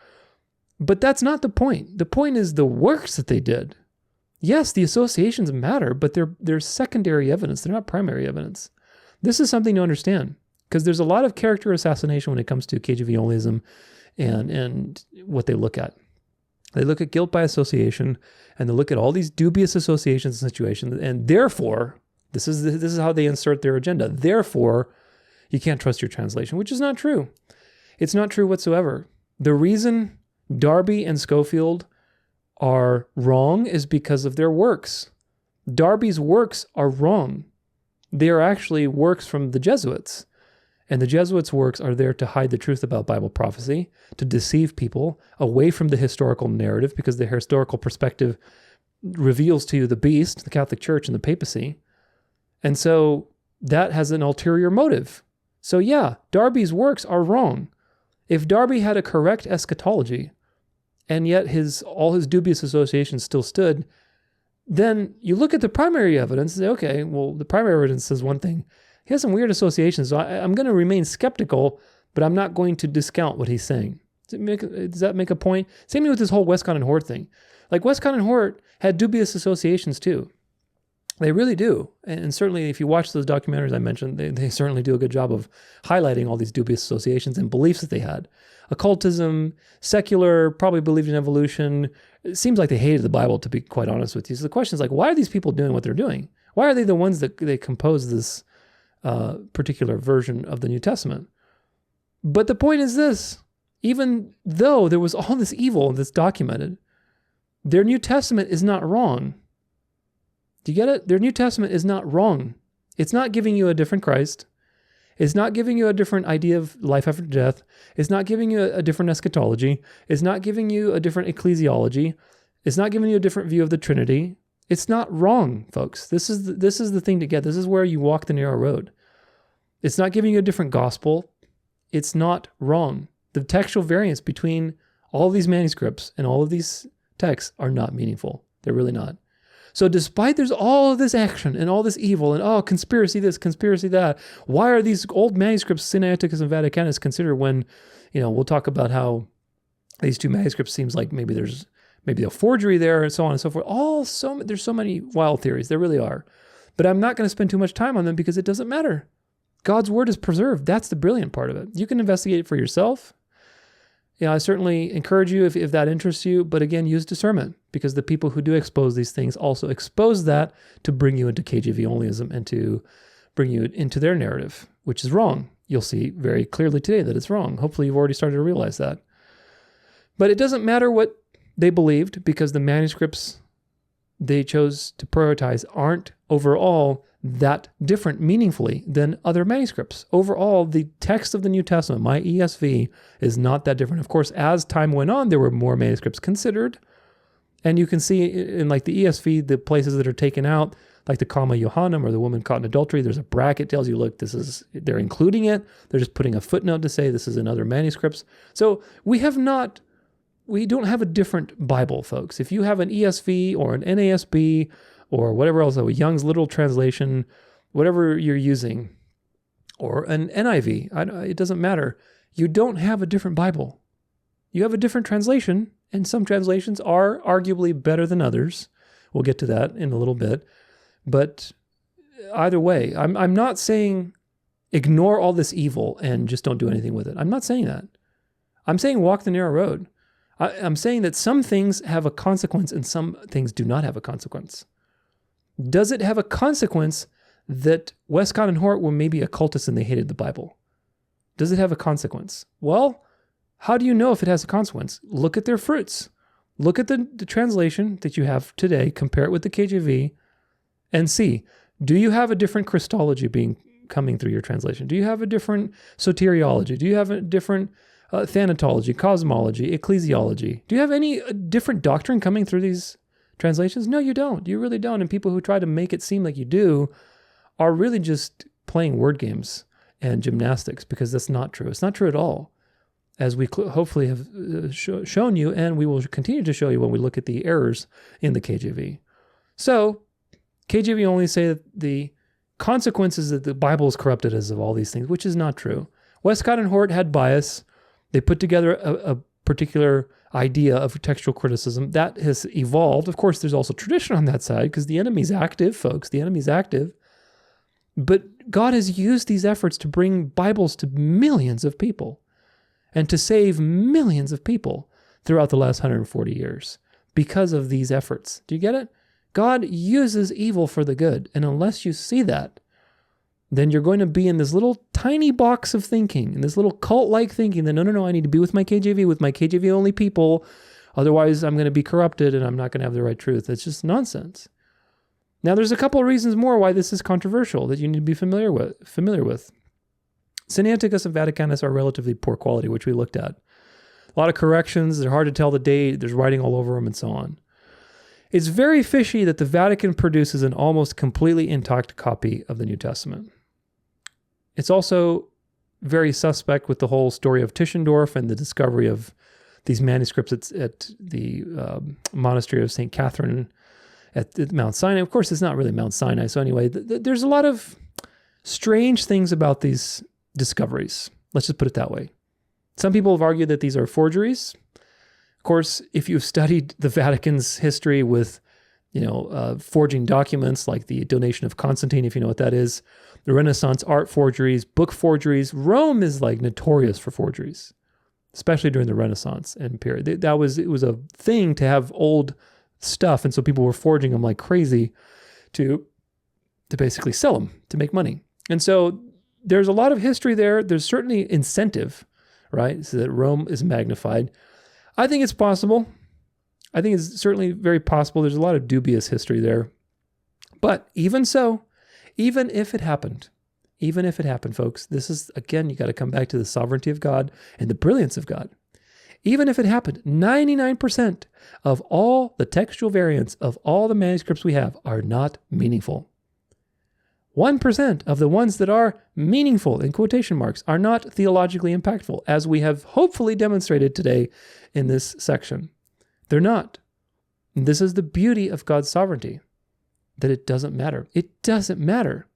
But that's not the point. The point is the works that they did. Yes, the associations matter, but they're secondary evidence. They're not primary evidence. This is something to understand, because there's a lot of character assassination when it comes to KJV Onlyism and what they look at. They look at guilt by association, and they look at all these dubious associations and situations, and therefore, this is how they insert their agenda. Therefore, you can't trust your translation, which is not true. It's not true whatsoever. The reason Darby and Scofield are wrong is because of their works. Darby's works are wrong. They are actually works from the Jesuits. And the Jesuits' works are there to hide the truth about Bible prophecy, to deceive people away from the historical narrative, because the historical perspective reveals to you the beast, the Catholic Church, and the papacy. And so that has an ulterior motive. So yeah, Darby's works are wrong. If Darby had a correct eschatology, and yet all his dubious associations still stood, then you look at the primary evidence and say, okay, well, the primary evidence says one thing. He has some weird associations, so I'm going to remain skeptical, but I'm not going to discount what he's saying. Does that make a point? Same thing with this whole Westcott and Hort thing. Like, Westcott and Hort had dubious associations too. They really do. And certainly if you watch those documentaries I mentioned, they certainly do a good job of highlighting all these dubious associations and beliefs that they had. Occultism, secular, probably believed in evolution. It seems like they hated the Bible, to be quite honest with you. So the question is, like, why are these people doing what they're doing? Why are they the ones that they compose this particular version of the New Testament? But the point is this: even though there was all this evil that's documented, their New Testament is not wrong. Do you get it? Their New Testament is not wrong. It's not giving you a different Christ. It's not giving you a different idea of life after death. It's not giving you a different eschatology. It's not giving you a different ecclesiology. It's not giving you a different view of the Trinity. It's not wrong, folks. This is the thing to get. This is where you walk the narrow road. It's not giving you a different gospel. It's not wrong. The textual variance between all of these manuscripts and all of these texts are not meaningful. They're really not. So despite there's all of this action and all this evil and, conspiracy this, conspiracy that, why are these old manuscripts, Sinaiticus and Vaticanus, considered when, we'll talk about how these two manuscripts seems like maybe there's a forgery there and so on and so forth. There's so many wild theories. There really are. But I'm not going to spend too much time on them because it doesn't matter. God's word is preserved. That's the brilliant part of it. You can investigate it for yourself. I certainly encourage you if that interests you, but again, use discernment, because the people who do expose these things also expose that to bring you into KJV Onlyism and to bring you into their narrative, which is wrong. You'll see very clearly today that it's wrong. Hopefully you've already started to realize that. But it doesn't matter what they believed, because the manuscripts they chose to prioritize aren't overall that different meaningfully than other manuscripts. Overall, the text of the New Testament, my ESV, is not that different. Of course, as time went on, there were more manuscripts considered. And you can see in like the ESV, the places that are taken out, like the comma Johannem or the woman caught in adultery, there's a bracket tells you, look, they're including it. They're just putting a footnote to say this is in other manuscripts. So we don't have a different Bible, folks. If you have an ESV or an NASB or whatever else, a Young's Literal Translation, whatever you're using, or an NIV, it doesn't matter. You don't have a different Bible. You have a different translation, and some translations are arguably better than others. We'll get to that in a little bit. But either way, I'm not saying ignore all this evil and just don't do anything with it. I'm not saying that. I'm saying walk the narrow road. I'm saying that some things have a consequence and some things do not have a consequence. Does it have a consequence that Westcott and Hort were maybe occultists and they hated the Bible? Does it have a consequence? Well, how do you know if it has a consequence? Look at their fruits. Look at the translation that you have today, compare it with the KJV, and see, do you have a different Christology coming through your translation? Do you have a different soteriology? Do you have a different thanatology, cosmology, ecclesiology? Do you have any different doctrine coming through these translations? No, you don't. You really don't. And people who try to make it seem like you do are really just playing word games and gymnastics, because that's not true. It's not true at all, as we hopefully have shown you, and we will continue to show you when we look at the errors in the KJV. So, KJV only say that the consequences that the Bible is corrupted as of all these things, which is not true. Westcott and Hort had bias. They put together a particular idea of textual criticism that has evolved. Of course, there's also tradition on that side, because the enemy's active, folks. The enemy's active. But God has used these efforts to bring Bibles to millions of people and to save millions of people throughout the last 140 years because of these efforts. Do you get it? God uses evil for the good. And unless you see that, then you're going to be in this little tiny box of thinking, in this little cult-like thinking that, no, I need to be with my KJV only people. Otherwise, I'm going to be corrupted and I'm not going to have the right truth. It's just nonsense. Now, there's a couple of reasons more why this is controversial that you need to be familiar with. Sinaiticus and Vaticanus are relatively poor quality, which we looked at. A lot of corrections. They're hard to tell the date. There's writing all over them and so on. It's very fishy that the Vatican produces an almost completely intact copy of the New Testament. It's also very suspect with the whole story of Tischendorf and the discovery of these manuscripts at the monastery of St. Catherine at Mount Sinai. Of course, it's not really Mount Sinai. So anyway, there's a lot of strange things about these discoveries. Let's just put it that way. Some people have argued that these are forgeries. Of course, if you've studied the Vatican's history with, forging documents like the donation of Constantine, if you know what that is, the Renaissance art forgeries, book forgeries, Rome is like notorious for forgeries, especially during the Renaissance and period. It was a thing to have old stuff, and so people were forging them like crazy to basically sell them to make money. And so there's a lot of history there. There's certainly incentive, right? So that Rome is magnified. I think it's possible. I think it's certainly very possible. There's a lot of dubious history there. But even so, even if it happened, folks, this is, again, you got to come back to the sovereignty of God and the brilliance of God. Even if it happened, 99% of all the textual variants of all the manuscripts we have are not meaningful. 1% of the ones that are meaningful, in quotation marks, are not theologically impactful, as we have hopefully demonstrated today in this section. They're not. And this is the beauty of God's sovereignty, that it doesn't matter. It doesn't matter.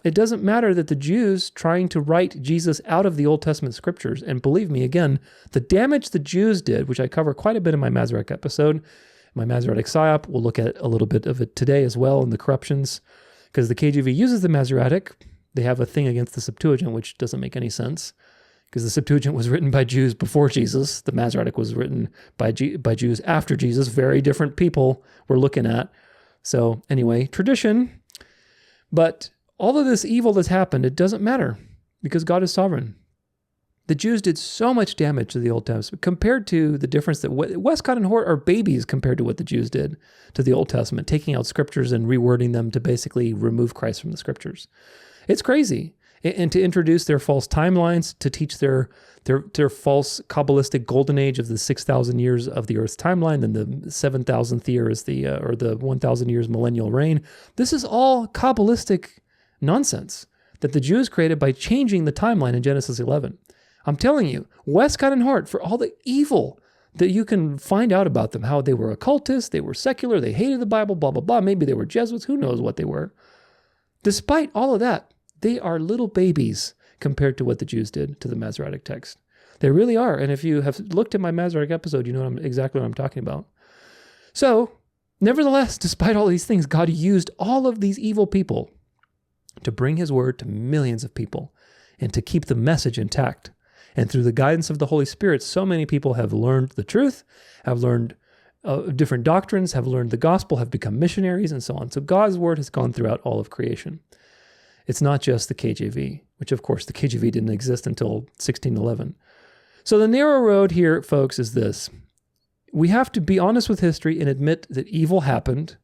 It doesn't matter that the Jews trying to write Jesus out of the Old Testament scriptures, and believe me, again, the damage the Jews did, which I cover quite a bit in my Masoretic episode, my Masoretic Psyop, we'll look at a little bit of it today as well in the corruptions, because the KJV uses the Masoretic. They have a thing against the Septuagint, which doesn't make any sense, because the Septuagint was written by Jews before Jesus. The Masoretic was written by Jews after Jesus. Very different people we're looking at. So anyway, tradition. But all of this evil that's happened, it doesn't matter, because God is sovereign. The Jews did so much damage to the Old Testament compared to the difference that Westcott and Hort are babies compared to what the Jews did to the Old Testament, taking out scriptures and rewording them to basically remove Christ from the scriptures. It's crazy. And to introduce their false timelines, to teach their false Kabbalistic golden age of the 6,000 years of the Earth's timeline, then the 7,000th year is or the 1,000 years millennial reign. This is all Kabbalistic nonsense that the Jews created by changing the timeline in Genesis 11. I'm telling you, Westcott and Hort, for all the evil that you can find out about them, how they were occultists, they were secular, they hated the Bible, blah, blah, blah. Maybe they were Jesuits, who knows what they were. Despite all of that, they are little babies compared to what the Jews did to the Masoretic text. They really are. And if you have looked at my Masoretic episode, you know exactly what I'm talking about. So, nevertheless, despite all these things, God used all of these evil people to bring his word to millions of people and to keep the message intact. And through the guidance of the Holy Spirit, so many people have learned the truth, have learned different doctrines, have learned the gospel, have become missionaries, and so on. So God's word has gone throughout all of creation. It's not just the KJV, which of course the KJV didn't exist until 1611. So the narrow road here, folks, is this. We have to be honest with history and admit that evil happened,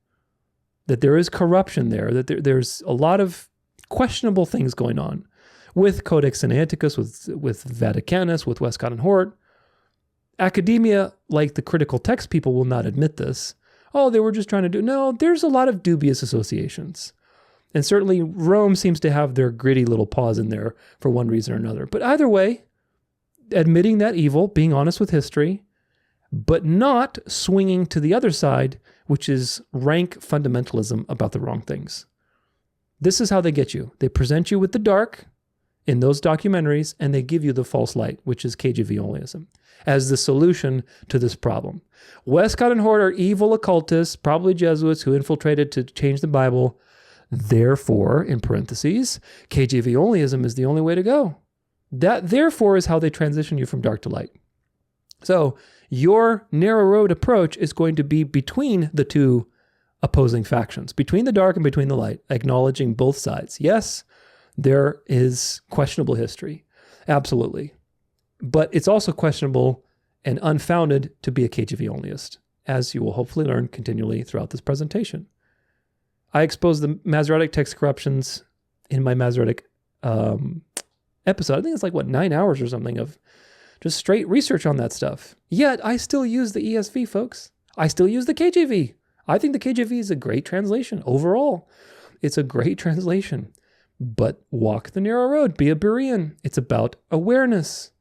that there is corruption there, that there's a lot of questionable things going on with Codex Sinaiticus, with Vaticanus, with Westcott and Hort. Academia, like the critical text people, will not admit this. Oh, they were just trying to do... No, there's a lot of dubious associations. And certainly Rome seems to have their gritty little paws in there for one reason or another. But either way, admitting that evil, being honest with history, but not swinging to the other side, which is rank fundamentalism about the wrong things. This is how they get you. They present you with the dark in those documentaries, and they give you the false light, which is KJV Onlyism, as the solution to this problem. Westcott and Hort are evil occultists, probably Jesuits, who infiltrated to change the Bible. Therefore, in parentheses, KJV Onlyism is the only way to go. That, therefore, is how they transition you from dark to light. So your narrow road approach is going to be between the two opposing factions, between the dark and between the light, acknowledging both sides. Yes, there is questionable history, absolutely. But it's also questionable and unfounded to be a KJV Onlyist, as you will hopefully learn continually throughout this presentation. I expose the Masoretic text corruptions in my Masoretic episode. I think it's like, 9 hours or something of just straight research on that stuff. Yet, I still use the ESV, folks. I still use the KJV. I think the KJV is a great translation overall. It's a great translation. But walk the narrow road. Be a Berean. It's about awareness.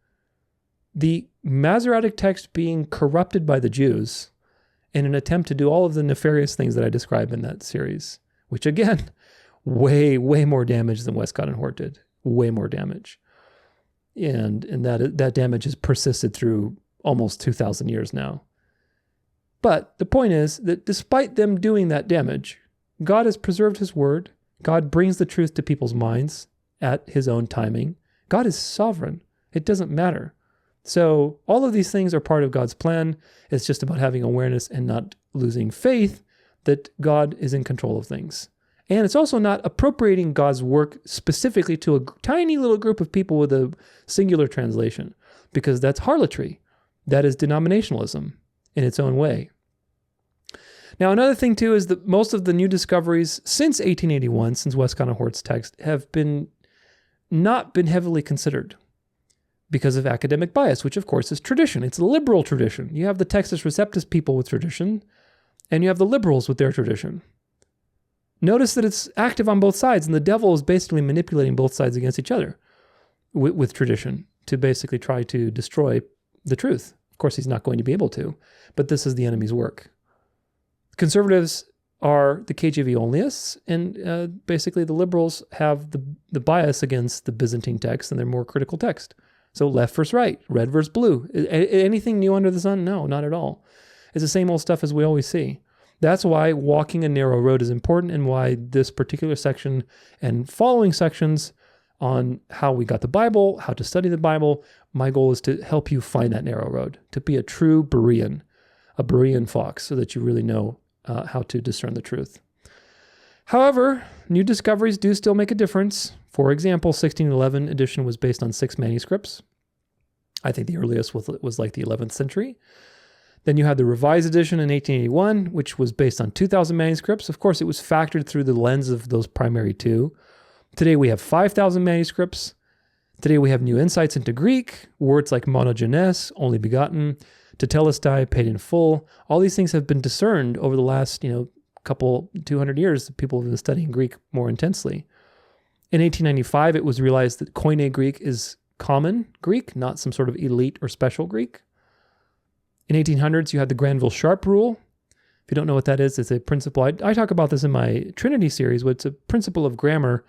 The Masoretic text being corrupted by the Jews in an attempt to do all of the nefarious things that I describe in that series, which again, way, way more damage than Westcott and Hort did. Way more damage. And that damage has persisted through almost 2,000 years now. But the point is that despite them doing that damage, God has preserved his word. God brings the truth to people's minds at his own timing. God is sovereign. It doesn't matter. So all of these things are part of God's plan. It's just about having awareness and not losing faith that God is in control of things. And it's also not appropriating God's work specifically to a tiny little group of people with a singular translation, because that's harlotry. That is denominationalism in its own way. Now, another thing too is that most of the new discoveries since 1881, since Westcott and Hort's text, have not been heavily considered because of academic bias, which of course is tradition. It's liberal tradition. You have the Textus Receptus people with tradition, and you have the liberals with their tradition. Notice that it's active on both sides, and the devil is basically manipulating both sides against each other with tradition to basically try to destroy the truth. Of course, he's not going to be able to, but this is the enemy's work. Conservatives are the KJV Onlyists, and basically the liberals have the bias against the Byzantine text and their more critical text. So left versus right, red versus blue. Anything new under the sun? No, not at all. It's the same old stuff as we always see. That's why walking a narrow road is important, and why this particular section and following sections on how we got the Bible, how to study the Bible, my goal is to help you find that narrow road, to be a true Berean, a Berean fox, so that you really know how to discern the truth. However, new discoveries do still make a difference. For example, 1611 edition was based on 6 manuscripts. I think the earliest was like the 11th century. Then you had the Revised Edition in 1881, which was based on 2,000 manuscripts. Of course, it was factored through the lens of those primary two. Today we have 5,000 manuscripts. Today we have new insights into Greek, words like monogenes, only begotten, tetelestai, paid in full. All these things have been discerned over the last, 200 years. People have been studying Greek more intensely. In 1895, it was realized that Koine Greek is common Greek, not some sort of elite or special Greek. In 1800s, you had the Granville-Sharp rule. If you don't know what that is, it's a principle. I talk about this in my Trinity series, but it's a principle of grammar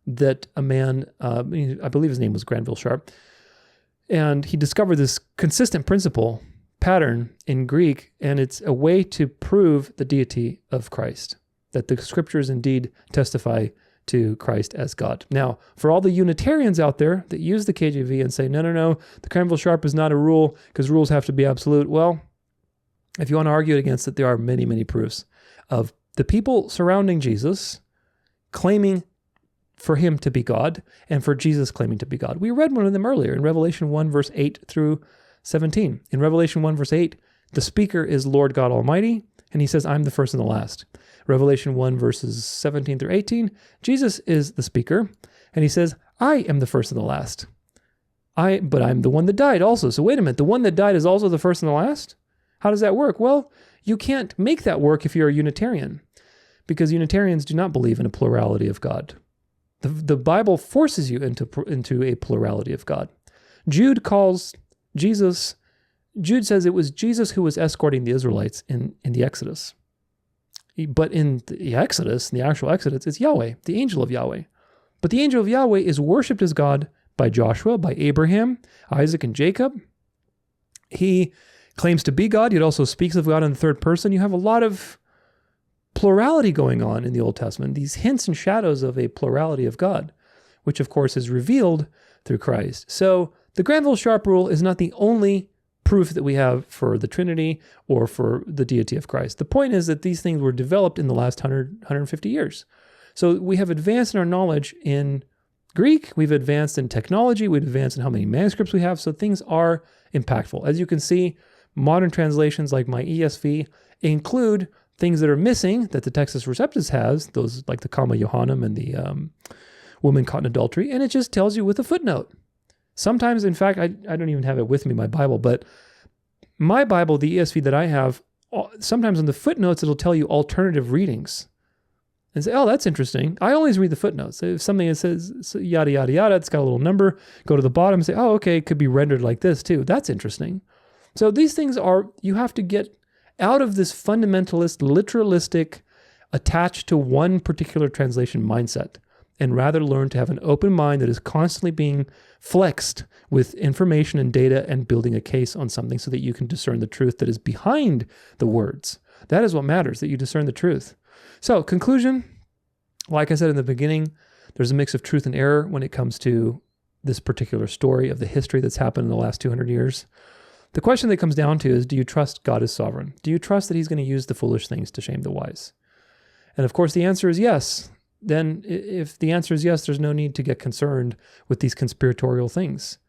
that a man, I believe his name was Granville-Sharp, and he discovered this consistent pattern in Greek, and it's a way to prove the deity of Christ, that the scriptures indeed testify to Christ as God. Now, for all the Unitarians out there that use the KJV and say, no, the Granville-Sharp is not a rule because rules have to be absolute. Well, if you want to argue against it, there are many, many proofs of the people surrounding Jesus claiming for him to be God and for Jesus claiming to be God. We read one of them earlier in Revelation 1, verse 8 through 17. In Revelation 1, verse 8, the speaker is Lord God Almighty, and he says, I'm the first and the last. Revelation 1, verses 17 through 18, Jesus is the speaker, and he says, I am the first and the last. But I'm the one that died also. So wait a minute, the one that died is also the first and the last? How does that work? Well, you can't make that work if you're a Unitarian, because Unitarians do not believe in a plurality of God. The Bible forces you into a plurality of God. Jude says it was Jesus who was escorting the Israelites in the Exodus. But in the Exodus, in the actual Exodus, it's Yahweh, the angel of Yahweh. But the angel of Yahweh is worshipped as God by Joshua, by Abraham, Isaac, and Jacob. He claims to be God, yet also speaks of God in the third person. You have a lot of plurality going on in the Old Testament, these hints and shadows of a plurality of God, which of course is revealed through Christ. So the Granville-Sharp rule is not the only proof that we have for the Trinity or for the deity of Christ. The point is that these things were developed in the last 150 years. So we have advanced in our knowledge in Greek, we've advanced in technology, we've advanced in how many manuscripts we have, so things are impactful. As you can see, modern translations like my ESV include things that are missing that the Textus Receptus has, those like the comma Johannem and the woman caught in adultery, and it just tells you with a footnote. Sometimes, in fact, I don't even have it with me, my Bible, but my Bible, the ESV that I have, sometimes in the footnotes, it'll tell you alternative readings. And say, oh, that's interesting. I always read the footnotes. If something that says yada, yada, yada, it's got a little number, go to the bottom and say, oh, okay, it could be rendered like this too. That's interesting. So these things you have to get out of this fundamentalist, literalistic, attached to one particular translation mindset, and rather learn to have an open mind that is constantly being flexed with information and data and building a case on something so that you can discern the truth that is behind the words. That is what matters, that you discern the truth. So, conclusion, like I said in the beginning, there's a mix of truth and error when it comes to this particular story of the history that's happened in the last 200 years. The question that comes down to is, do you trust God is sovereign? Do you trust that he's going to use the foolish things to shame the wise? And of course, the answer is yes. Then if the answer is yes, there's no need to get concerned with these conspiratorial things.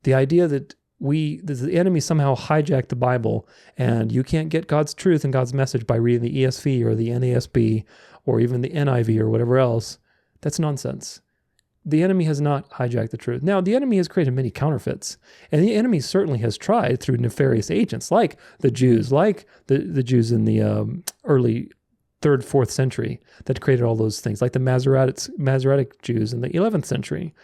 The idea that the enemy somehow hijacked the Bible and you can't get God's truth and God's message by reading the ESV or the NASB or even the NIV or whatever else, that's nonsense. The enemy has not hijacked the truth. Now, the enemy has created many counterfeits, and the enemy certainly has tried through nefarious agents like the Jews, like the Jews in the early 3rd, 4th century that created all those things, like the Masoretic Jews in the 11th century,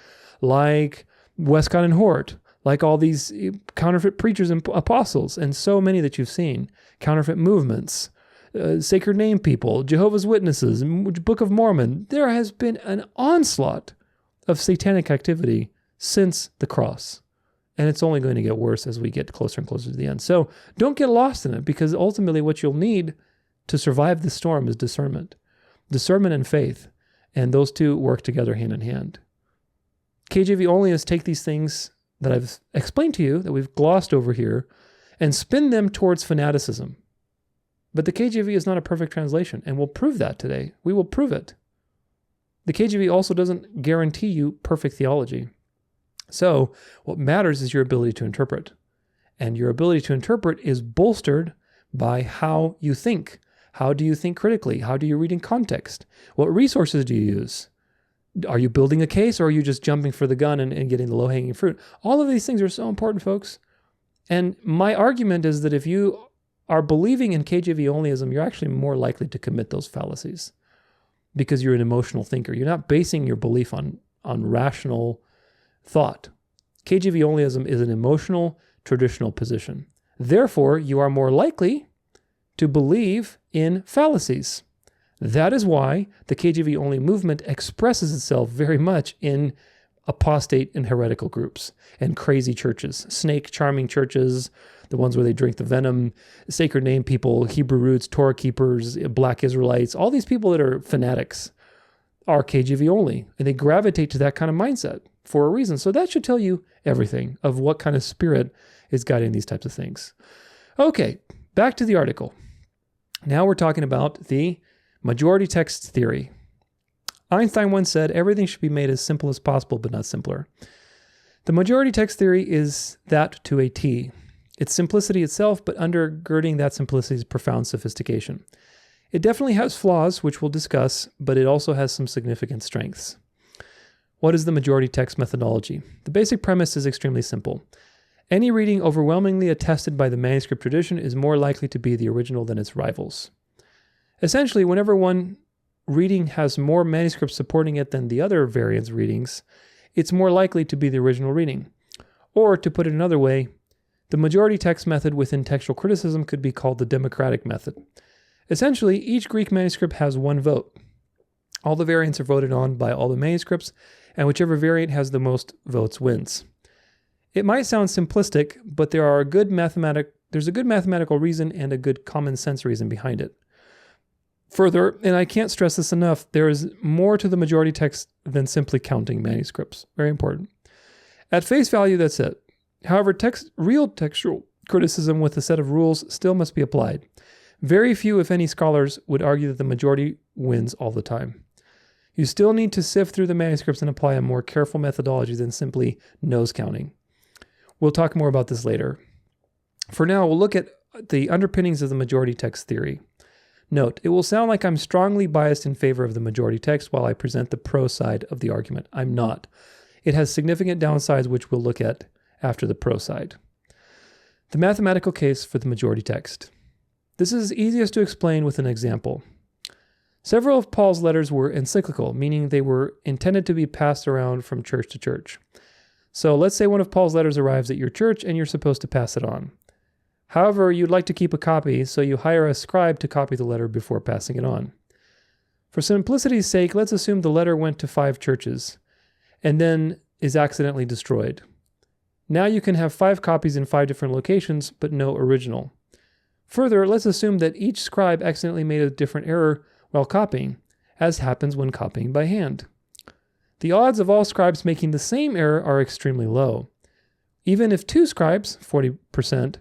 like Westcott and Hort, like all these counterfeit preachers and apostles, and so many that you've seen, counterfeit movements, sacred name people, Jehovah's Witnesses, Book of Mormon. There has been an onslaught of satanic activity since the cross, and it's only going to get worse as we get closer and closer to the end. So don't get lost in it, because ultimately what you'll need to survive the storm is discernment and faith, and those two work together hand in hand. KJV Onlyists take these things that I've explained to you, that we've glossed over here, and spin them towards fanaticism. But the KJV is not a perfect translation, and we'll prove that today. We will prove it. The KJV also doesn't guarantee you perfect theology. So what matters is your ability to interpret. And your ability to interpret is bolstered by how you think. How do you think critically? How do you read in context? What resources do you use? Are you building a case, or are you just jumping for the gun and getting the low-hanging fruit? All of these things are so important, folks. And my argument is that if you are believing in KJV Onlyism, you're actually more likely to commit those fallacies because you're an emotional thinker. You're not basing your belief on rational thought. KJV Onlyism is an emotional, traditional position. Therefore, you are more likely to believe in fallacies. That is why the KJV Only movement expresses itself very much in apostate and heretical groups and crazy churches, snake charming churches, the ones where they drink the venom, sacred name people, Hebrew roots, Torah keepers, black Israelites, all these people that are fanatics are KJV Only, and they gravitate to that kind of mindset for a reason. So that should tell you everything of what kind of spirit is guiding these types of things. Okay, back to the article. Now we're talking about the majority text theory. Einstein once said, everything should be made as simple as possible, but not simpler. The majority text theory is that to a T. It's simplicity itself, but undergirding that simplicity is profound sophistication. It definitely has flaws, which we'll discuss, but it also has some significant strengths. What is the majority text methodology? The basic premise is extremely simple. Any reading overwhelmingly attested by the manuscript tradition is more likely to be the original than its rivals. Essentially, whenever one reading has more manuscripts supporting it than the other variants' readings, it's more likely to be the original reading. Or, to put it another way, the majority text method within textual criticism could be called the democratic method. Essentially, each Greek manuscript has one vote. All the variants are voted on by all the manuscripts, and whichever variant has the most votes wins. It might sound simplistic, but there's a good mathematical reason and a good common sense reason behind it. Further, and I can't stress this enough, there is more to the majority text than simply counting manuscripts. Very important. At face value, that's it. However, real textual criticism with a set of rules still must be applied. Very few, if any, scholars would argue that the majority wins all the time. You still need to sift through the manuscripts and apply a more careful methodology than simply nose counting. We'll talk more about this later. For now, we'll look at the underpinnings of the majority text theory. Note, it will sound like I'm strongly biased in favor of the majority text while I present the pro side of the argument. I'm not. It has significant downsides, which we'll look at after the pro side. The mathematical case for the majority text. This is easiest to explain with an example. Several of Paul's letters were encyclical, meaning they were intended to be passed around from church to church. So let's say one of Paul's letters arrives at your church and you're supposed to pass it on. However, you'd like to keep a copy, so you hire a scribe to copy the letter before passing it on. For simplicity's sake, let's assume the letter went to 5 churches and then is accidentally destroyed. Now you can have 5 copies in 5 different locations, but no original. Further, let's assume that each scribe accidentally made a different error while copying, as happens when copying by hand. The odds of all scribes making the same error are extremely low. Even if 2 scribes, 40%,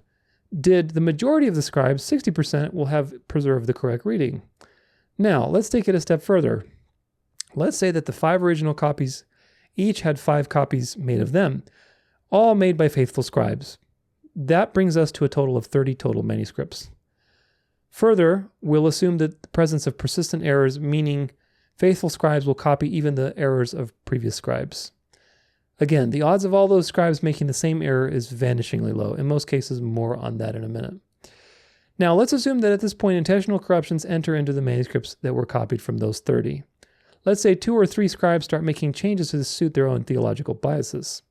did, the majority of the scribes, 60%, will have preserved the correct reading. Now, let's take it a step further. Let's say that the 5 original copies each had 5 copies made of them, all made by faithful scribes. That brings us to a total of 30 total manuscripts. Further, we'll assume that the presence of persistent errors, meaning faithful scribes will copy even the errors of previous scribes. Again, the odds of all those scribes making the same error is vanishingly low. In most cases, more on that in a minute. Now, let's assume that at this point, intentional corruptions enter into the manuscripts that were copied from those 30. Let's say 2 or 3 scribes start making changes to suit their own theological biases.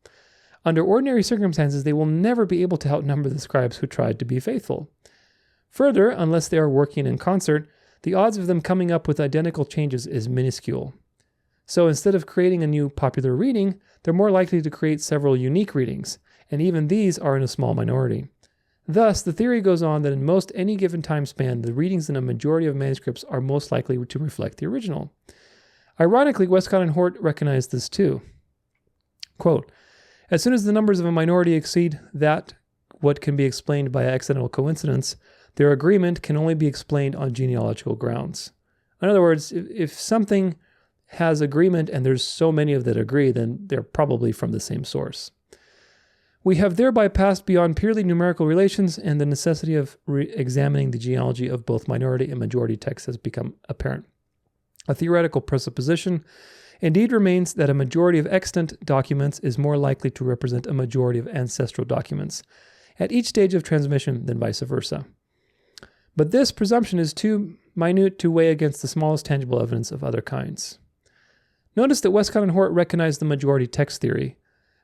Under ordinary circumstances, they will never be able to outnumber the scribes who tried to be faithful. Further, unless they are working in concert, the odds of them coming up with identical changes is minuscule. So instead of creating a new popular reading, they're more likely to create several unique readings, and even these are in a small minority. Thus, the theory goes on that in most any given time span, the readings in a majority of manuscripts are most likely to reflect the original. Ironically, Westcott and Hort recognized this too. Quote, as soon as the numbers of a minority exceed that what can be explained by accidental coincidence, their agreement can only be explained on genealogical grounds. In other words, if something has agreement and there's so many of that agree, then they're probably from the same source. We have thereby passed beyond purely numerical relations, and the necessity of examining the genealogy of both minority and majority texts has become apparent. A theoretical presupposition indeed remains that a majority of extant documents is more likely to represent a majority of ancestral documents at each stage of transmission than vice versa. But this presumption is too minute to weigh against the smallest tangible evidence of other kinds. Notice that Westcott and Hort recognized the majority text theory,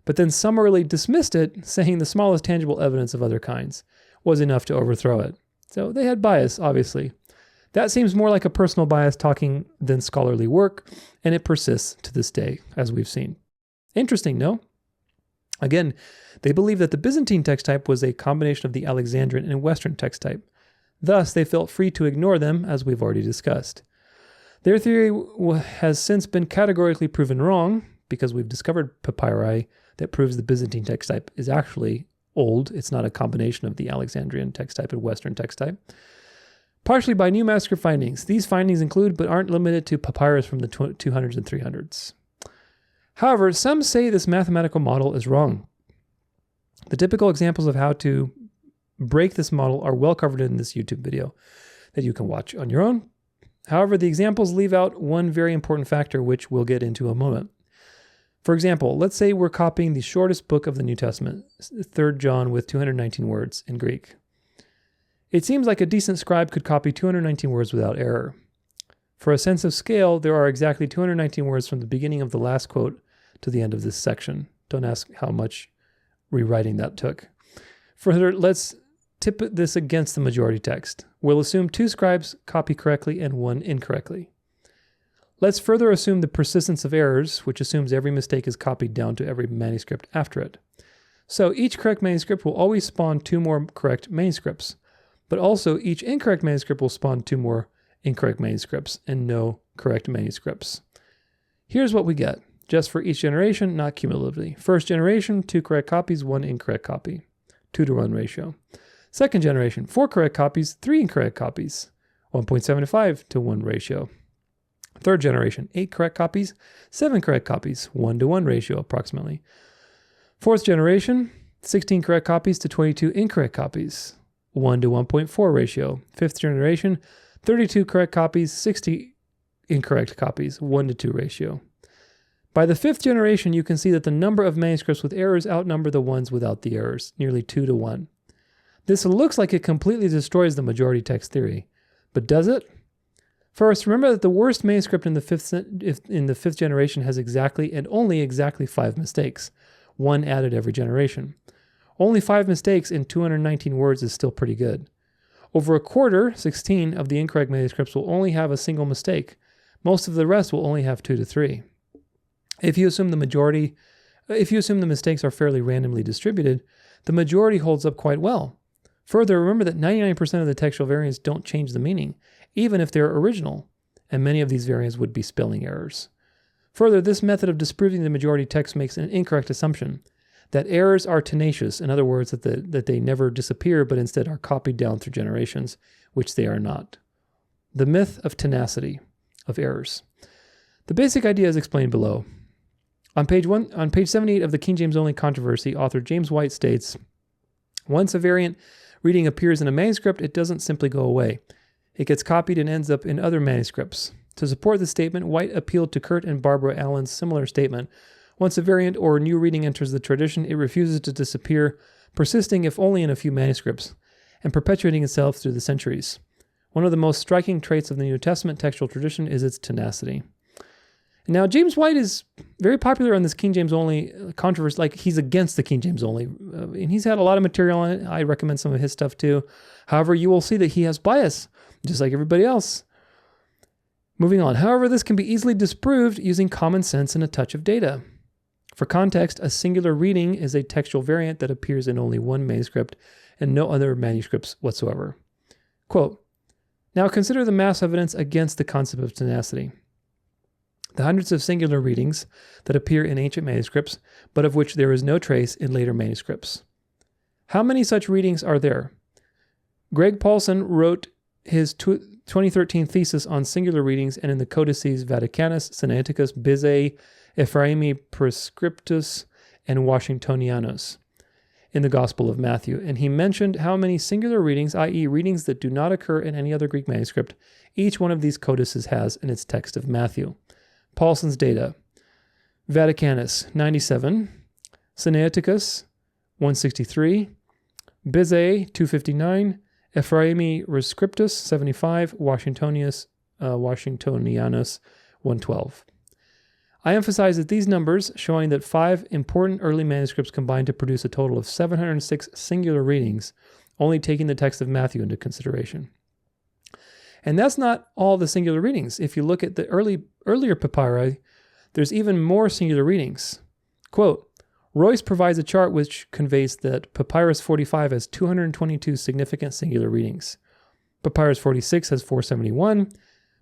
but then summarily dismissed it, saying the smallest tangible evidence of other kinds was enough to overthrow it. So they had bias, obviously. That seems more like a personal bias talking than scholarly work, and it persists to this day, as we've seen. Interesting, no? Again, they believe that the Byzantine text type was a combination of the Alexandrian and Western text type. Thus, they felt free to ignore them, as we've already discussed. Their theory has since been categorically proven wrong, because we've discovered papyri that proves the Byzantine text type is actually old. It's not a combination of the Alexandrian text type and Western text type. Partially by new manuscript findings. These findings include, but aren't limited to, papyrus from the 200s and 300s. However, some say this mathematical model is wrong. The typical examples of how to break this model are well covered in this YouTube video that you can watch on your own. However, the examples leave out one very important factor, which we'll get into in a moment. For example, let's say we're copying the shortest book of the New Testament, 3 John with 219 words in Greek. It seems like a decent scribe could copy 219 words without error. For a sense of scale, there are exactly 219 words from the beginning of the last quote to the end of this section. Don't ask how much rewriting that took. Further, let's tip this against the majority text. We'll assume 2 scribes copy correctly and 1 incorrectly. Let's further assume the persistence of errors, which assumes every mistake is copied down to every manuscript after it. So each correct manuscript will always spawn 2 more correct manuscripts, but also each incorrect manuscript will spawn 2 more incorrect manuscripts and no correct manuscripts. Here's what we get, just for each generation, not cumulatively. First generation, 2 correct copies, 1 incorrect copy, 2-to-1 ratio. Second generation, 4 correct copies, 3 incorrect copies, 1.75-to-1 ratio. Third generation, 8 correct copies, 7 correct copies, 1-to-1 ratio approximately. Fourth generation, 16 correct copies to 22 incorrect copies, 1-to-1.4 ratio. Fifth generation, 32 correct copies, 60 incorrect copies, 1-to-2 ratio. By the 5th generation, you can see that the number of manuscripts with errors outnumber the ones without the errors, nearly 2-to-1. This looks like it completely destroys the majority text theory, but does it? First, remember that the worst manuscript in the 5th generation has exactly and only exactly 5 mistakes, 1 added every generation. Only 5 mistakes in 219 words is still pretty good. Over a quarter, 16, of the incorrect manuscripts will only have a single mistake. Most of the rest will only have 2 to 3. If you assume the mistakes are fairly randomly distributed, the majority holds up quite well. Further, remember that 99% of the textual variants don't change the meaning, even if they're original, and many of these variants would be spelling errors. Further, this method of disproving the majority text makes an incorrect assumption, that errors are tenacious, in other words, that they never disappear, but instead are copied down through generations, which they are not. The myth of tenacity of errors. The basic idea is explained below. On page 78 of the King James Only controversy, author James White states, once a variant reading appears in a manuscript, it doesn't simply go away. It gets copied and ends up in other manuscripts. To support this statement, White appealed to Kurt and Barbara Allen's similar statement. Once a variant or new reading enters the tradition, it refuses to disappear, persisting if only in a few manuscripts, and perpetuating itself through the centuries. One of the most striking traits of the New Testament textual tradition is its tenacity. Now, James White is very popular on this King James Only controversy. Like, he's against the King James Only, and he's had a lot of material on it. I recommend some of his stuff too. However, you will see that he has bias, just like everybody else. Moving on. However, this can be easily disproved using common sense and a touch of data. For context, a singular reading is a textual variant that appears in only one manuscript and no other manuscripts whatsoever. Quote, now consider the mass evidence against the concept of tenacity. The hundreds of singular readings that appear in ancient manuscripts, but of which there is no trace in later manuscripts. How many such readings are there? Greg Paulson wrote his 2013 thesis on singular readings and in the codices Vaticanus, Sinaiticus, Bizet, Ephraemi Prescriptus, and Washingtonianus in the Gospel of Matthew, and he mentioned how many singular readings, i.e. readings that do not occur in any other Greek manuscript, each one of these codices has in its text of Matthew. Paulson's data: Vaticanus 97, Sinaiticus 163, Bizet 259, Ephraemi Rescriptus 75, Washingtonianus 112. I emphasize that these numbers, showing that 5 important early manuscripts combined to produce a total of 706 singular readings, only taking the text of Matthew into consideration. And that's not all the singular readings. If you look at the earlier papyri, there's even more singular readings. Quote, Royce provides a chart which conveys that Papyrus 45 has 222 significant singular readings. Papyrus 46 has 471.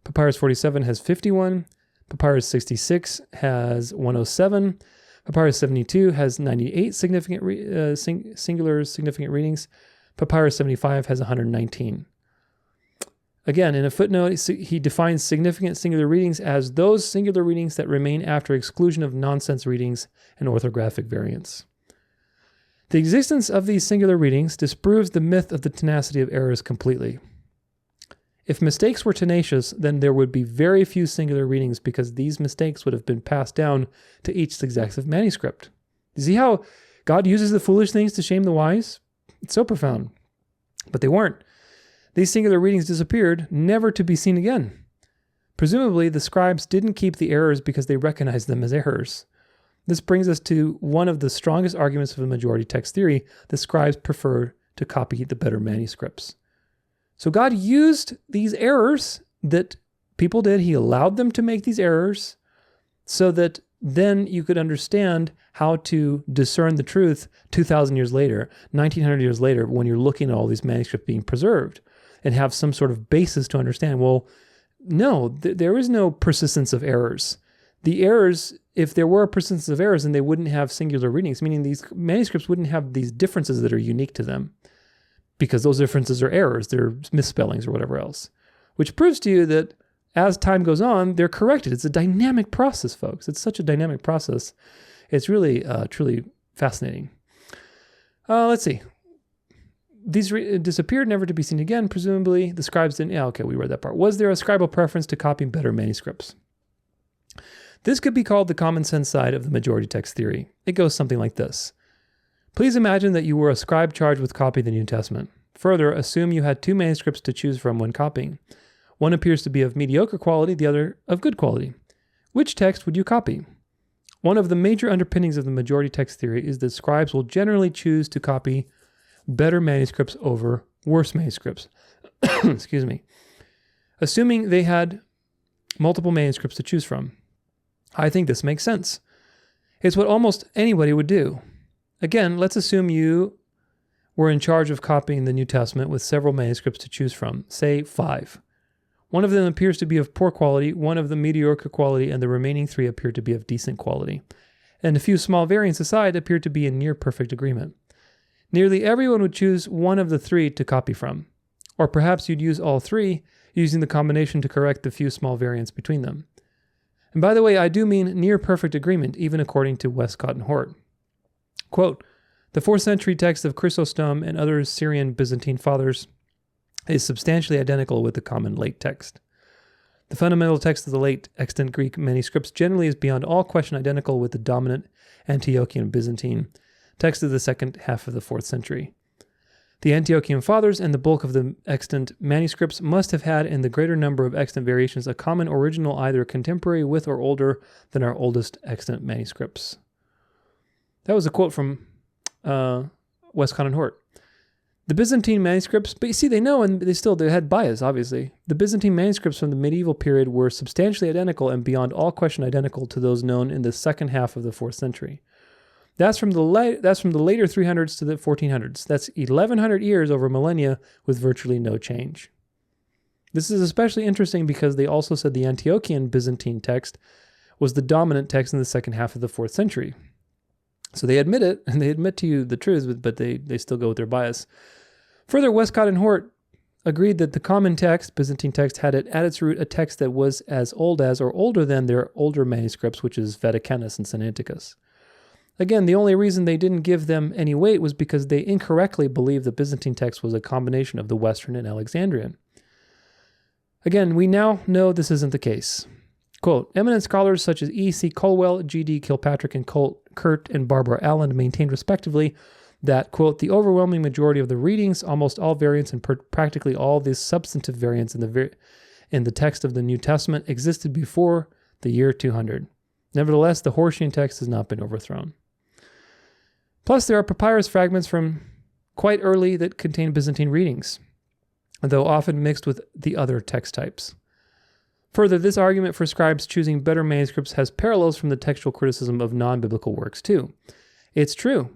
Papyrus 47 has 51. Papyrus 66 has 107. Papyrus 72 has 98 singular significant readings. Papyrus 75 has 119. Again, in a footnote, he defines significant singular readings as those singular readings that remain after exclusion of nonsense readings and orthographic variants. The existence of these singular readings disproves the myth of the tenacity of errors completely. If mistakes were tenacious, then there would be very few singular readings because these mistakes would have been passed down to each successive manuscript. You see how God uses the foolish things to shame the wise? It's so profound. But they weren't. These singular readings disappeared, never to be seen again. Presumably, the scribes didn't keep the errors because they recognized them as errors. This brings us to one of the strongest arguments of the majority text theory: the scribes prefer to copy the better manuscripts. So God used these errors that people did. He allowed them to make these errors so that then you could understand how to discern the truth 2,000 years later, 1,900 years later, when you're looking at all these manuscripts being preserved and have some sort of basis to understand, well, no, there is no persistence of errors. The errors, if there were a persistence of errors, then they wouldn't have singular readings, meaning these manuscripts wouldn't have these differences that are unique to them, because those differences are errors, they're misspellings or whatever else, which proves to you that as time goes on, they're corrected. It's a dynamic process, folks. It's such a dynamic process. It's really, truly fascinating. Let's see. These disappeared, never to be seen again. Presumably, the scribes didn't. Yeah, okay, we read that part. Was there a scribal preference to copying better manuscripts? This could be called the common sense side of the majority text theory. It goes something like this. Please imagine that you were a scribe charged with copying the New Testament. Further, assume you had 2 manuscripts to choose from when copying. One appears to be of mediocre quality, the other of good quality. Which text would you copy? One of the major underpinnings of the majority text theory is that scribes will generally choose to copy better manuscripts over worse manuscripts. Excuse me. Assuming they had multiple manuscripts to choose from. I think this makes sense. It's what almost anybody would do. Again, let's assume you were in charge of copying the New Testament with several manuscripts to choose from, say 5. One of them appears to be of poor quality, one of them mediocre quality, and the remaining 3 appear to be of decent quality. And a few small variants aside appear to be in near perfect agreement. Nearly everyone would choose one of the 3 to copy from. Or perhaps you'd use all 3, using the combination to correct the few small variants between them. And by the way, I do mean near perfect agreement, even according to Westcott and Hort. Quote, the 4th century text of Chrysostom and other Syrian Byzantine fathers is substantially identical with the common late text. The fundamental text of the late extant Greek manuscripts generally is beyond all question identical with the dominant Antiochian Byzantine text of the second half of the 4th century. The Antiochian fathers and the bulk of the extant manuscripts must have had in the greater number of extant variations a common original either contemporary with or older than our oldest extant manuscripts. That was a quote from Westcott and Hort. The Byzantine manuscripts, but you see, they know, and they had bias, obviously. The Byzantine manuscripts from the medieval period were substantially identical and beyond all question identical to those known in the second half of the 4th century. That's from the later 300s to the 1400s. That's 1100 years over millennia with virtually no change. This is especially interesting because they also said the Antiochian Byzantine text was the dominant text in the second half of the 4th century. So they admit it, and they admit to you the truth, but they still go with their bias. Further, Westcott and Hort agreed that the common text, Byzantine text, had at its root a text that was as old as or older than their older manuscripts, which is Vaticanus and Sinaiticus. Again, the only reason they didn't give them any weight was because they incorrectly believed the Byzantine text was a combination of the Western and Alexandrian. Again, we now know this isn't the case. Quote, eminent scholars such as E.C. Colwell, G.D. Kilpatrick, and Kurt and Barbara Allen maintained respectively that, quote, the overwhelming majority of the readings, almost all variants, and practically all the substantive variants in the text of the New Testament existed before the year 200. Nevertheless, the Hortian text has not been overthrown. Plus, there are papyrus fragments from quite early that contain Byzantine readings, though often mixed with the other text types. Further, this argument for scribes choosing better manuscripts has parallels from the textual criticism of non-biblical works too. It's true.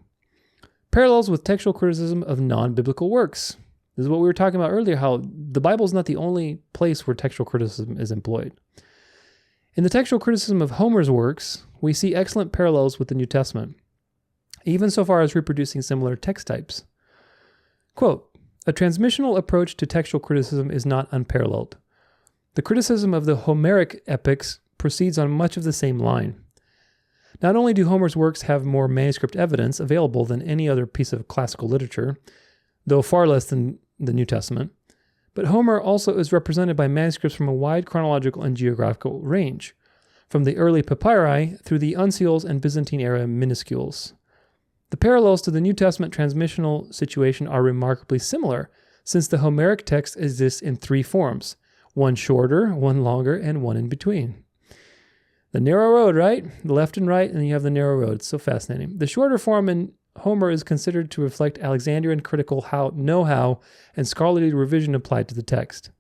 Parallels with textual criticism of non-biblical works. This is what we were talking about earlier, how the Bible is not the only place where textual criticism is employed. In the textual criticism of Homer's works, we see excellent parallels with the New Testament, even so far as reproducing similar text types. Quote, a transmissional approach to textual criticism is not unparalleled. The criticism of the Homeric epics proceeds on much of the same line. Not only do Homer's works have more manuscript evidence available than any other piece of classical literature, though far less than the New Testament, but Homer also is represented by manuscripts from a wide chronological and geographical range, from the early papyri through the uncials and Byzantine era minuscules. The parallels to the New Testament transmissional situation are remarkably similar, since the Homeric text exists in 3 forms, one shorter, one longer, and one in between. The narrow road, right? The left and right, and then you have the narrow road. It's so fascinating. The shorter form in Homer is considered to reflect Alexandrian critical know-how and scholarly revision applied to the text.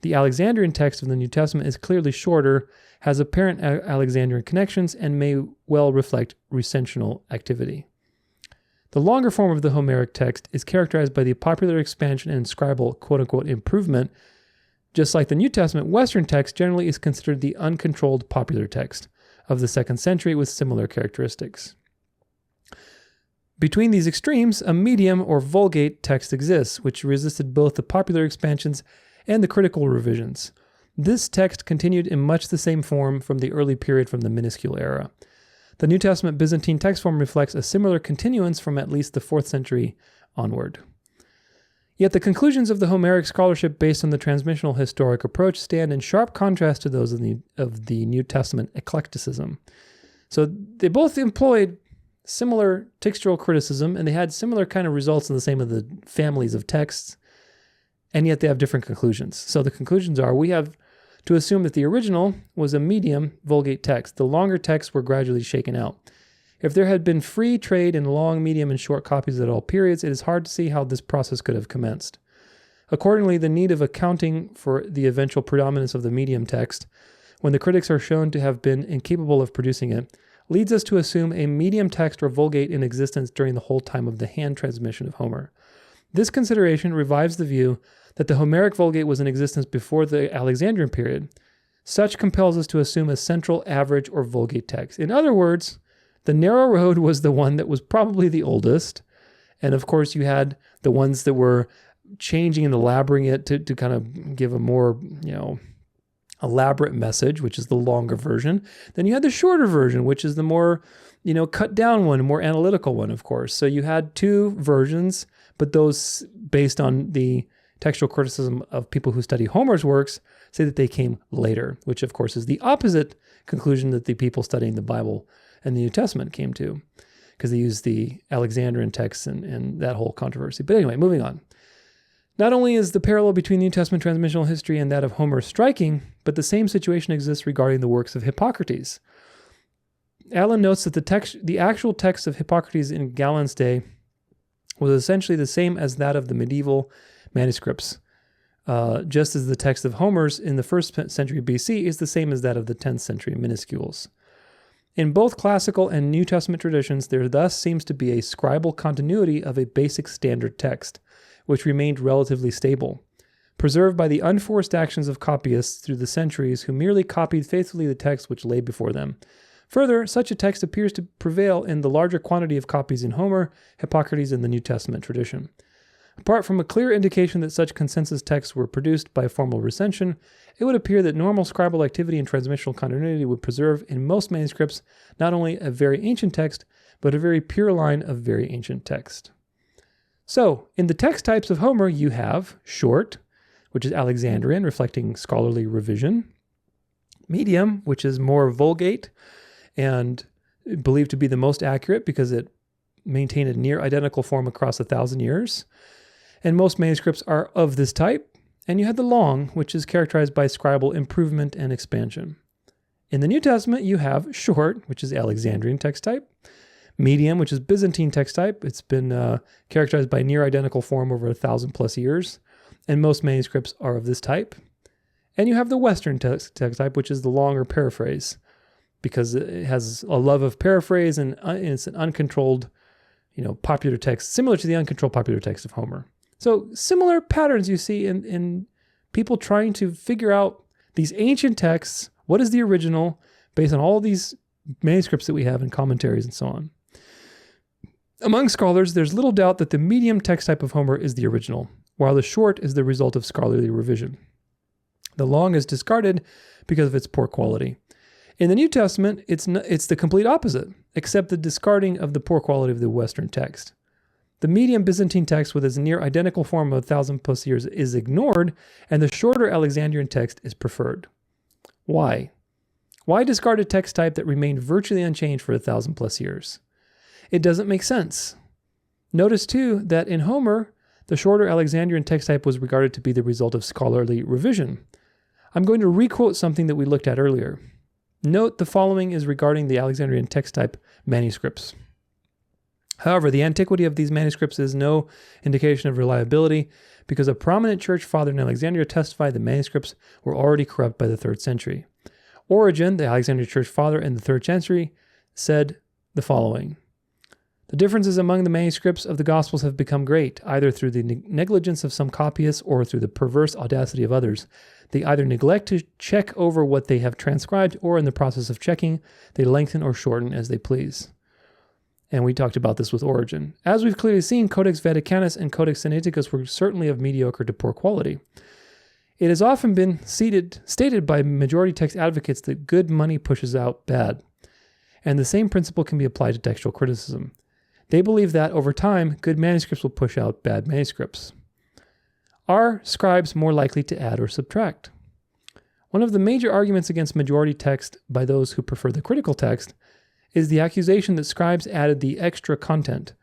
The Alexandrian text of the New Testament is clearly shorter, has apparent Alexandrian connections, and may well reflect recensional activity. The longer form of the Homeric text is characterized by the popular expansion and scribal quote-unquote improvement. Just like the New Testament, Western text generally is considered the uncontrolled popular text of the 2nd century with similar characteristics. Between these extremes, a medium or Vulgate text exists, which resisted both the popular expansions and the critical revisions. This text continued in much the same form from the early period from the minuscule era. The New Testament Byzantine text form reflects a similar continuance from at least the 4th century onward. Yet the conclusions of the Homeric scholarship based on the transmissional historic approach stand in sharp contrast to those of the New Testament eclecticism. So they both employed similar textual criticism, and they had similar kind of results in the same of the families of texts, and yet they have different conclusions. So the conclusions are, we have to assume that the original was a medium Vulgate text. The longer texts were gradually shaken out. If there had been free trade in long, medium, and short copies at all periods, it is hard to see how this process could have commenced. Accordingly, the need of accounting for the eventual predominance of the medium text, when the critics are shown to have been incapable of producing it, leads us to assume a medium text or Vulgate in existence during the whole time of the hand transmission of Homer. This consideration revives the view that the Homeric Vulgate was in existence before the Alexandrian period. Such compels us to assume a central, average, or Vulgate text. In other words, the narrow road was the one that was probably the oldest, and of course you had the ones that were changing and elaborating it to kind of give a more, elaborate message, which is the longer version. Then you had the shorter version, which is the more, cut down one, more analytical one, of course. So you had two versions, but those based on the textual criticism of people who study Homer's works say that they came later, which of course is the opposite conclusion that the people studying the Bible and the New Testament came to, because they used the Alexandrian texts and that whole controversy. But anyway, moving on. Not only is the parallel between the New Testament transmissional history and that of Homer striking, but the same situation exists regarding the works of Hippocrates. Allen notes that the actual text of Hippocrates in Galen's day was essentially the same as that of the medieval manuscripts, just as the text of Homer's in the 1st century BC is the same as that of the 10th century minuscules. In both classical and New Testament traditions, there thus seems to be a scribal continuity of a basic standard text, which remained relatively stable, preserved by the unforced actions of copyists through the centuries who merely copied faithfully the text which lay before them. Further, such a text appears to prevail in the larger quantity of copies in Homer, Hippocrates, and the New Testament tradition. Apart from a clear indication that such consensus texts were produced by formal recension, it would appear that normal scribal activity and transmissional continuity would preserve in most manuscripts not only a very ancient text, but a very pure line of very ancient text. So, in the text types of Homer, you have short, which is Alexandrian, reflecting scholarly revision; medium, which is more Vulgate, and believed to be the most accurate because it maintained a near identical form across 1,000 years. And most manuscripts are of this type. And you had the long, which is characterized by scribal improvement and expansion. In the New Testament, you have short, which is Alexandrian text type; medium, which is Byzantine text type. It's been characterized by near identical form over 1,000 plus years, and most manuscripts are of this type. And you have the Western text type, which is the longer paraphrase, because it has a love of paraphrase and it's an uncontrolled, popular text, similar to the uncontrolled popular text of Homer. So similar patterns you see in people trying to figure out these ancient texts. What is the original based on all these manuscripts that we have and commentaries and so on? Among scholars, there's little doubt that the medium text type of Homer is the original, while the short is the result of scholarly revision. The long is discarded because of its poor quality. In the New Testament, it's the complete opposite, except the discarding of the poor quality of the Western text. The medium Byzantine text with its near identical form of 1,000 plus years is ignored, and the shorter Alexandrian text is preferred. Why? Why discard a text type that remained virtually unchanged for 1,000 plus years? It doesn't make sense. Notice, too, that in Homer, the shorter Alexandrian text type was regarded to be the result of scholarly revision. I'm going to requote something that we looked at earlier. Note the following is regarding the Alexandrian text type manuscripts. However, the antiquity of these manuscripts is no indication of reliability, because a prominent church father in Alexandria testified the manuscripts were already corrupt by the 3rd century. Origen, the Alexandrian church father in the 3rd century, said the following: "The differences among the manuscripts of the Gospels have become great, either through the negligence of some copyists or through the perverse audacity of others. They either neglect to check over what they have transcribed, or in the process of checking, they lengthen or shorten as they please." And we talked about this with Origen. As we've clearly seen, Codex Vaticanus and Codex Sinaiticus were certainly of mediocre to poor quality. It has often been stated by majority text advocates that good money pushes out bad. And the same principle can be applied to textual criticism. They believe that, over time, good manuscripts will push out bad manuscripts. Are scribes more likely to add or subtract? One of the major arguments against majority text by those who prefer the critical text is the accusation that scribes added the extra content.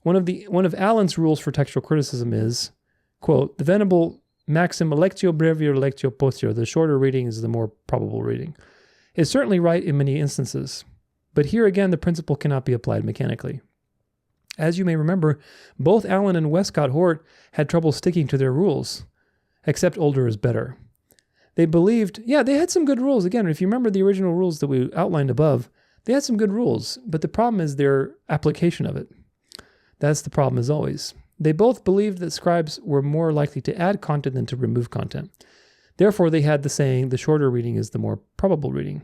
One of Allen's rules for textual criticism is, quote, "The venerable maxim lectio brevior lectio posterior, the shorter reading is the more probable reading, is certainly right in many instances. But here again, the principle cannot be applied mechanically. As you may remember, both Allen and Westcott Hort had trouble sticking to their rules, except older is better. They believed, they had some good rules. Again, if you remember the original rules that we outlined above, they had some good rules, but the problem is their application of it. That's the problem as always. They both believed that scribes were more likely to add content than to remove content. Therefore, they had the saying, the shorter reading is the more probable reading.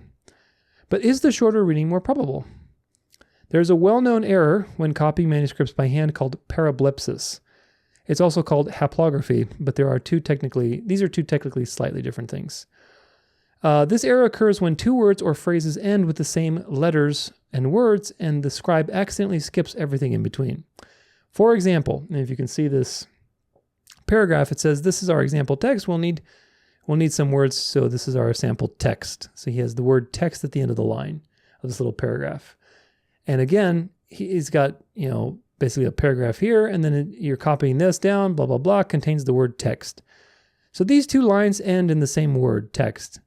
But is the shorter reading more probable? There's a well-known error when copying manuscripts by hand called parablepsis. It's also called haplography, but these are two technically slightly different things. This error occurs when two words or phrases end with the same letters and words, and the scribe accidentally skips everything in between. For example, and if you can see this paragraph, it says, this is our example text. We'll need some words, so this is our sample text. So he has the word text at the end of the line of this little paragraph. And again, he's got, basically a paragraph here, and then you're copying this down, blah, blah, blah, contains the word text. So these two lines end in the same word, text.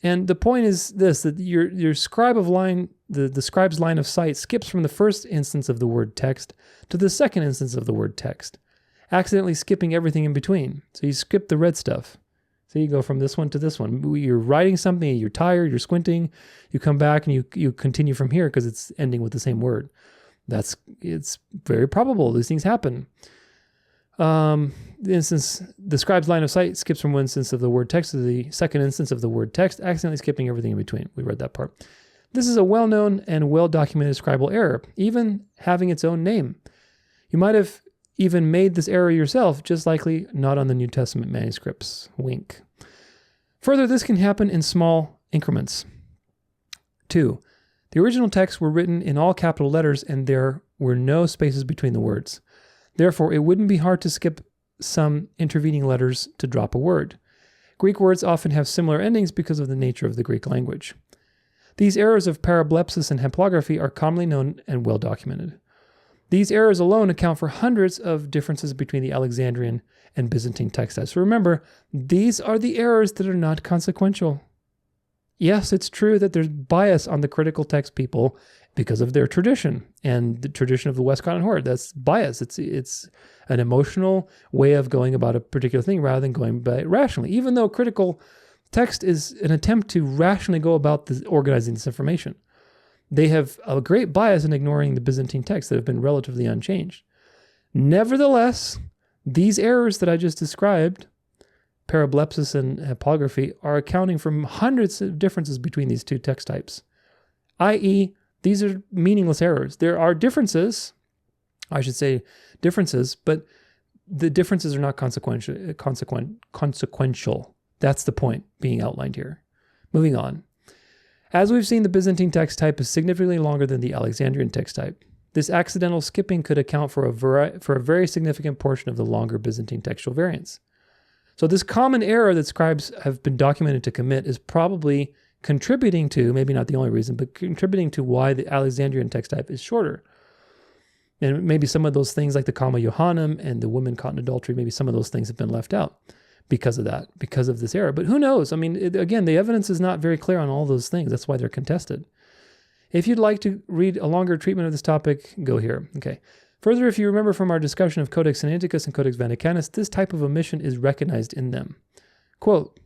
And the point is this, that your scribe of line, the scribe's line of sight skips from the first instance of the word text to the second instance of the word text, accidentally skipping everything in between. So you skip the red stuff. So you go from this one to this one. You're writing something, you're tired, you're squinting, you come back and you continue from here because it's ending with the same word. It's very probable these things happen. The scribe's line of sight skips from one instance of the word text to the second instance of the word text, accidentally skipping everything in between. We read that part. This is a well-known and well-documented scribal error, even having its own name. You might have even made this error yourself, just likely not on the New Testament manuscripts. Wink. Further, this can happen in small increments. 2. The original texts were written in all capital letters and there were no spaces between the words. Therefore, it wouldn't be hard to skip some intervening letters to drop a word. Greek words often have similar endings because of the nature of the Greek language. These errors of parablepsis and haplography are commonly known and well documented. These errors alone account for hundreds of differences between the Alexandrian and Byzantine text types. So remember, these are the errors that are not consequential. Yes, it's true that there's bias on the critical text people because of their tradition and the tradition of the Westcott and Hort. That's bias. It's an emotional way of going about a particular thing rather than going by it rationally. Even though critical text is an attempt to rationally go about organizing this information, they have a great bias in ignoring the Byzantine texts that have been relatively unchanged. Nevertheless, these errors that I just described, parablepsis and haplography, are accounting for hundreds of differences between these two text types, i.e., these are meaningless errors. There are differences, but the differences are not consequential. That's the point being outlined here. Moving on. As we've seen, the Byzantine text type is significantly longer than the Alexandrian text type. This accidental skipping could account for a very significant portion of the longer Byzantine textual variants. So this common error that scribes have been documented to commit is probably contributing to, maybe not the only reason, but contributing to why the Alexandrian text type is shorter. And maybe some of those things like the comma Johannem and the women caught in adultery, maybe some of those things have been left out because of that, because of this error. But who knows? I mean, again, the evidence is not very clear on all those things. That's why they're contested. If you'd like to read a longer treatment of this topic, go here. Okay. Further, if you remember from our discussion of Codex Sinaiticus and Codex Vaticanus, this type of omission is recognized in them. Quote,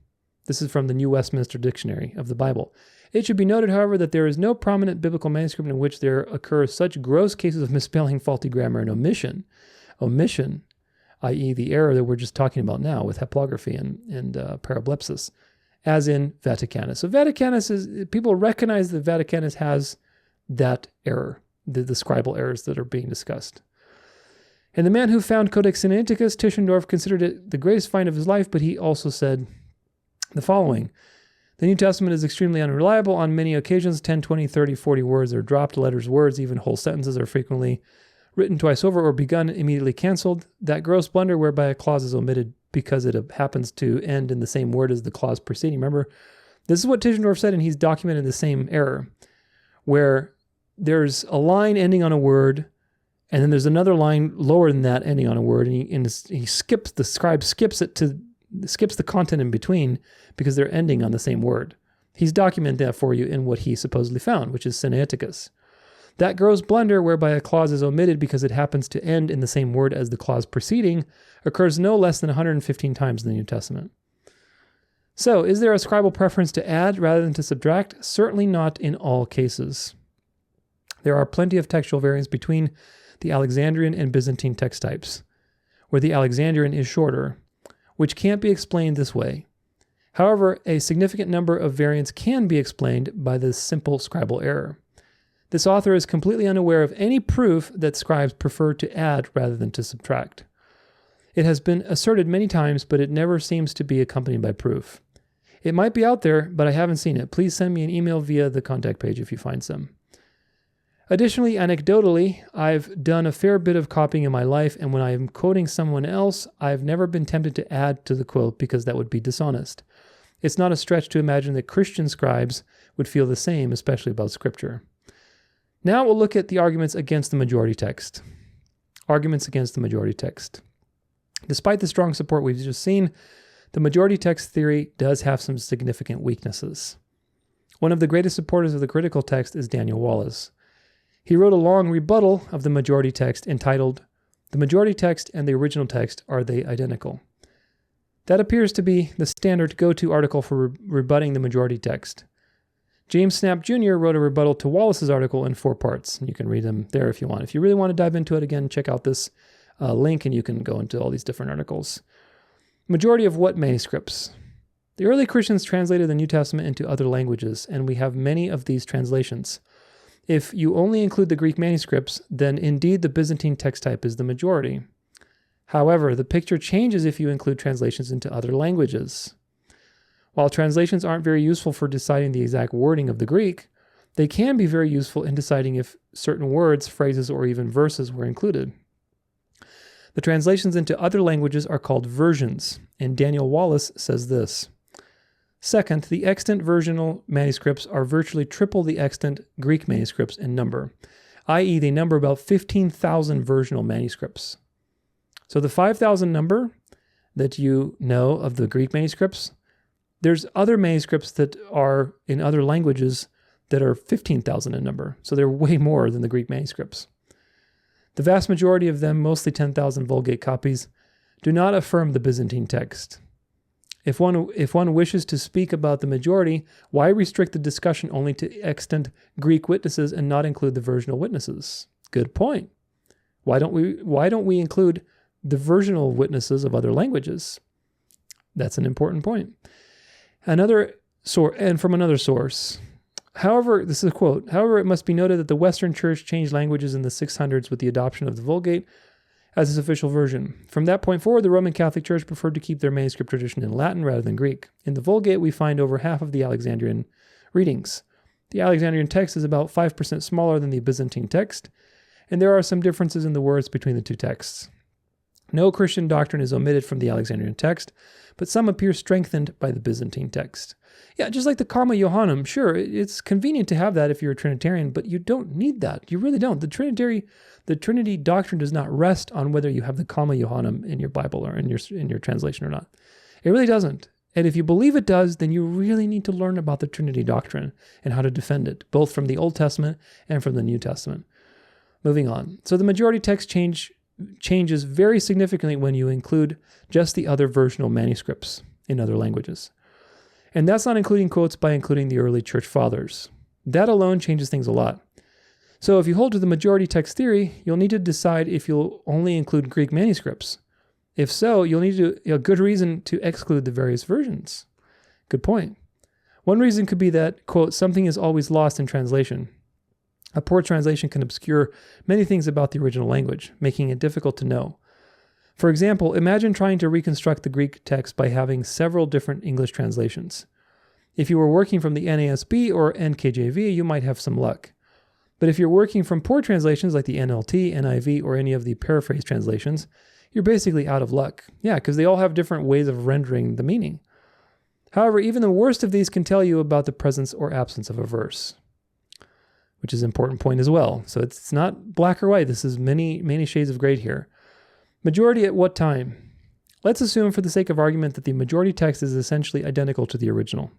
this is from the New Westminster Dictionary of the Bible. It should be noted, however, that there is no prominent biblical manuscript in which there occur such gross cases of misspelling, faulty grammar, and omission, i.e. the error that we're just talking about now with haplography and parablepsis, as in Vaticanus. So Vaticanus people recognize that Vaticanus has that error, the scribal errors that are being discussed. And the man who found Codex Sinaiticus, Tischendorf, considered it the greatest find of his life, but he also said the following: the New Testament is extremely unreliable on many occasions. 10, 20, 30, 40 words are dropped, letters, words, even whole sentences are frequently written twice over or begun immediately canceled. That gross blunder whereby a clause is omitted because it happens to end in the same word as the clause preceding. Remember, this is what Tischendorf said, and he's documented the same error, where there's a line ending on a word, and then there's another line lower than that ending on a word, and the scribe skips it to skips the content in between because they're ending on the same word. He's documented that for you in what he supposedly found, which is Sinaiticus. That gross blunder whereby a clause is omitted because it happens to end in the same word as the clause preceding occurs no less than 115 times in the New Testament. So, is there a scribal preference to add rather than to subtract? Certainly not in all cases. There are plenty of textual variants between the Alexandrian and Byzantine text types, where the Alexandrian is shorter, which can't be explained this way. However, a significant number of variants can be explained by this simple scribal error. This author is completely unaware of any proof that scribes prefer to add rather than to subtract. It has been asserted many times, but it never seems to be accompanied by proof. It might be out there, but I haven't seen it. Please send me an email via the contact page if you find some. Additionally, anecdotally, I've done a fair bit of copying in my life, and when I am quoting someone else, I've never been tempted to add to the quote because that would be dishonest. It's not a stretch to imagine that Christian scribes would feel the same, especially about Scripture. Now we'll look at the arguments against the majority text. Arguments against the majority text. Despite the strong support we've just seen, the majority text theory does have some significant weaknesses. One of the greatest supporters of the critical text is Daniel Wallace. He wrote a long rebuttal of the majority text entitled, "The Majority Text and the Original Text, Are They Identical?" That appears to be the standard go-to article for rebutting the majority text. James Snap Jr. wrote a rebuttal to Wallace's article in 4 parts. You can read them there if you want. If you really want to dive into it again, check out this link and you can go into all these different articles. Majority of what manuscripts? The early Christians translated the New Testament into other languages, and we have many of these translations. If you only include the Greek manuscripts, then indeed the Byzantine text type is the majority. However, the picture changes if you include translations into other languages. While translations aren't very useful for deciding the exact wording of the Greek, they can be very useful in deciding if certain words, phrases, or even verses were included. The translations into other languages are called versions, and Daniel Wallace says this. Second, the extant versional manuscripts are virtually triple the extant Greek manuscripts in number, i.e. they number about 15,000 versional manuscripts. So the 5,000 number that you know of the Greek manuscripts, there's other manuscripts that are in other languages that are 15,000 in number. So they're way more than the Greek manuscripts. The vast majority of them, mostly 10,000 Vulgate copies, do not affirm the Byzantine text. If one wishes to speak about the majority, why restrict the discussion only to extant Greek witnesses and not include the versional witnesses? Good point. Why don't we include the versional witnesses of other languages? That's an important point. From another source. However, this is a quote, however, it must be noted that the Western Church changed languages in the 600s with the adoption of the Vulgate as its official version. From that point forward, the Roman Catholic Church preferred to keep their manuscript tradition in Latin rather than Greek. In the Vulgate, we find over half of the Alexandrian readings. The Alexandrian text is about 5% smaller than the Byzantine text, and there are some differences in the words between the two texts. No Christian doctrine is omitted from the Alexandrian text, but some appear strengthened by the Byzantine text. Yeah, just like the Comma Johannem, sure, it's convenient to have that if you're a Trinitarian, but you don't need that. You really don't. The Trinity doctrine does not rest on whether you have the Comma Johannem in your Bible or in your translation or not. It really doesn't. And if you believe it does, then you really need to learn about the Trinity doctrine and how to defend it, both from the Old Testament and from the New Testament. Moving on. So the majority text changes very significantly when you include just the other versional manuscripts in other languages. And that's not including quotes by including the early church fathers. That alone changes things a lot. So if you hold to the majority text theory, you'll need to decide if you'll only include Greek manuscripts. If so, you'll need a good reason to exclude the various versions. Good point. One reason could be that, quote, something is always lost in translation. A poor translation can obscure many things about the original language, making it difficult to know. For example, imagine trying to reconstruct the Greek text by having several different English translations. If you were working from the NASB or NKJV, you might have some luck. But if you're working from poor translations like the NLT, NIV, or any of the paraphrase translations, you're basically out of luck. Yeah, because they all have different ways of rendering the meaning. However, even the worst of these can tell you about the presence or absence of a verse, which is an important point as well. So it's not black or white. This is many shades of gray here. Majority at what time? Let's assume for the sake of argument that the majority text is essentially identical to the original.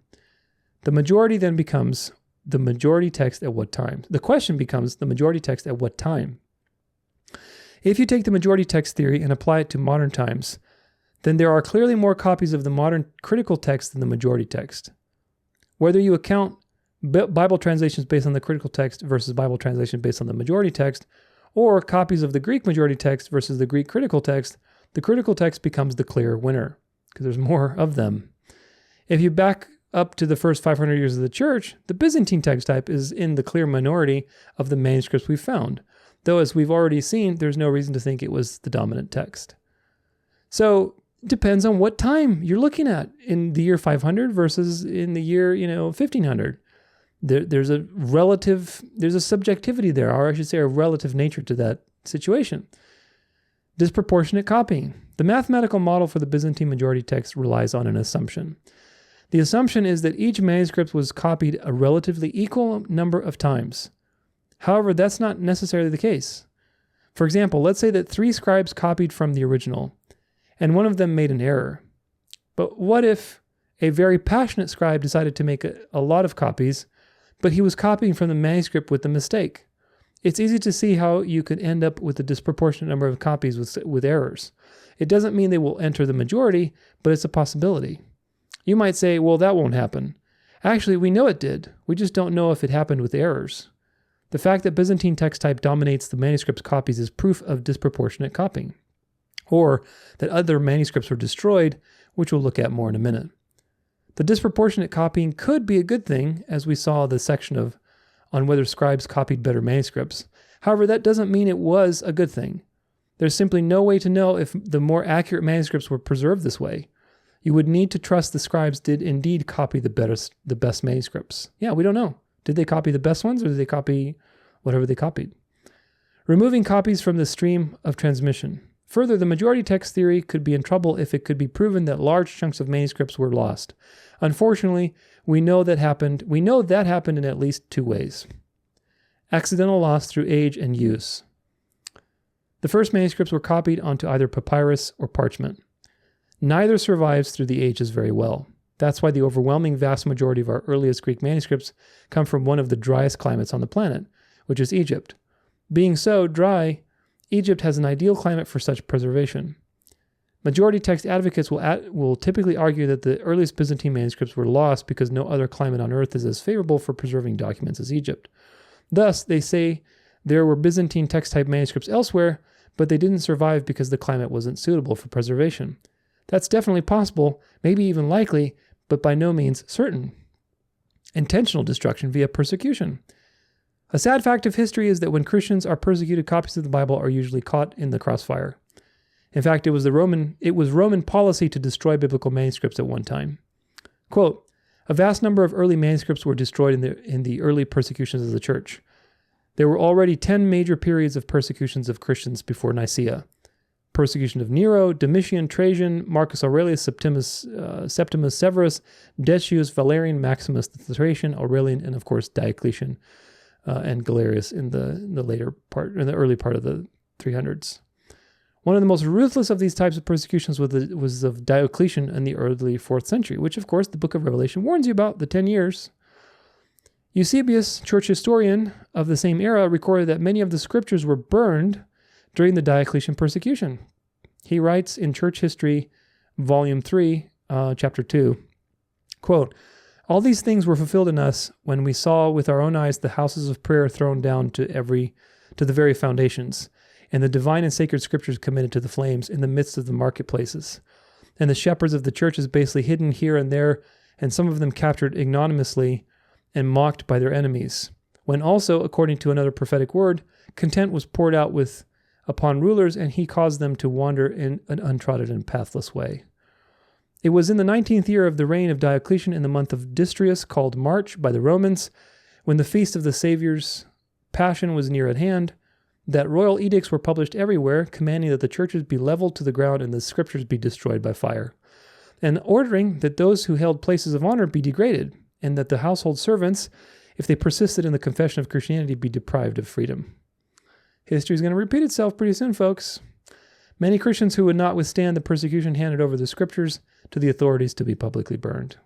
The majority then becomes the majority text at what time? The question becomes the majority text at what time? If you take the majority text theory and apply it to modern times, then there are clearly more copies of the modern critical text than the majority text. Whether you account Bible translations based on the critical text versus Bible translation based on the majority text, or copies of the Greek majority text versus the Greek critical text, the critical text becomes the clear winner, because there's more of them. If you back up to the first 500 years of the church, the Byzantine text type is in the clear minority of the manuscripts we've found, though as we've already seen, there's no reason to think it was the dominant text. So it depends on what time you're looking at in the year 500 versus in the year 1500. There's a subjectivity there, or I should say a relative nature to that situation. Disproportionate copying. The mathematical model for the Byzantine majority text relies on an assumption. The assumption is that each manuscript was copied a relatively equal number of times. However, that's not necessarily the case. For example, let's say that 3 scribes copied from the original, and one of them made an error. But what if a very passionate scribe decided to make a lot of copies, but he was copying from the manuscript with a mistake? It's easy to see how you could end up with a disproportionate number of copies with errors. It doesn't mean they will enter the majority, but it's a possibility. You might say, well, that won't happen. Actually, we know it did. We just don't know if it happened with errors. The fact that Byzantine text type dominates the manuscript's copies is proof of disproportionate copying, or that other manuscripts were destroyed, which we'll look at more in a minute. The disproportionate copying could be a good thing, as we saw the section on whether scribes copied better manuscripts. However, that doesn't mean it was a good thing. There's simply no way to know if the more accurate manuscripts were preserved this way. You would need to trust the scribes did indeed copy the best manuscripts. Yeah, we don't know. Did they copy the best ones, or did they copy whatever they copied? Removing copies from the stream of transmission. Further, the majority text theory could be in trouble if it could be proven that large chunks of manuscripts were lost. Unfortunately, we know that happened in at least 2 ways. Accidental loss through age and use. The first manuscripts were copied onto either papyrus or parchment. Neither survives through the ages very well. That's why the overwhelming vast majority of our earliest Greek manuscripts come from one of the driest climates on the planet, which is Egypt. Being so dry, Egypt has an ideal climate for such preservation. Majority text advocates will typically argue that the earliest Byzantine manuscripts were lost because no other climate on earth is as favorable for preserving documents as Egypt. Thus, they say there were Byzantine text type manuscripts elsewhere, but they didn't survive because the climate wasn't suitable for preservation. That's definitely possible, maybe even likely, but by no means certain. Intentional destruction via persecution. A sad fact of history is that when Christians are persecuted, copies of the Bible are usually caught in the crossfire. In fact, it was Roman policy to destroy biblical manuscripts at one time. Quote, a vast number of early manuscripts were destroyed in the early persecutions of the church. There were already 10 major periods of persecutions of Christians before Nicaea. Persecution of Nero, Domitian, Trajan, Marcus Aurelius, Septimus Severus, Decius, Valerian, Maximus the Thracian, Aurelian, and of course Diocletian and Galerius in the early part of the 300s. One of the most ruthless of these types of persecutions was of Diocletian in the early 4th century, which of course the book of Revelation warns you about, the 10 years. Eusebius, church historian of the same era, recorded that many of the scriptures were burned during the Diocletian persecution. He writes in Church History, Volume 3, Chapter 2, quote, all these things were fulfilled in us when we saw with our own eyes the houses of prayer thrown down to the very foundations, and the divine and sacred scriptures committed to the flames in the midst of the marketplaces, and the shepherds of the churches basically hidden here and there, and some of them captured ignominiously and mocked by their enemies. When also, according to another prophetic word, content was poured out upon rulers, and he caused them to wander in an untrodden and pathless way. It was in the 19th year of the reign of Diocletian, in the month of Distrius, called March by the Romans, when the feast of the Savior's Passion was near at hand, that royal edicts were published everywhere, commanding that the churches be leveled to the ground and the scriptures be destroyed by fire, and ordering that those who held places of honor be degraded, and that the household servants, if they persisted in the confession of Christianity, be deprived of freedom. History is going to repeat itself pretty soon, folks. Many Christians who would not withstand the persecution handed over the scriptures to the authorities to be publicly burned.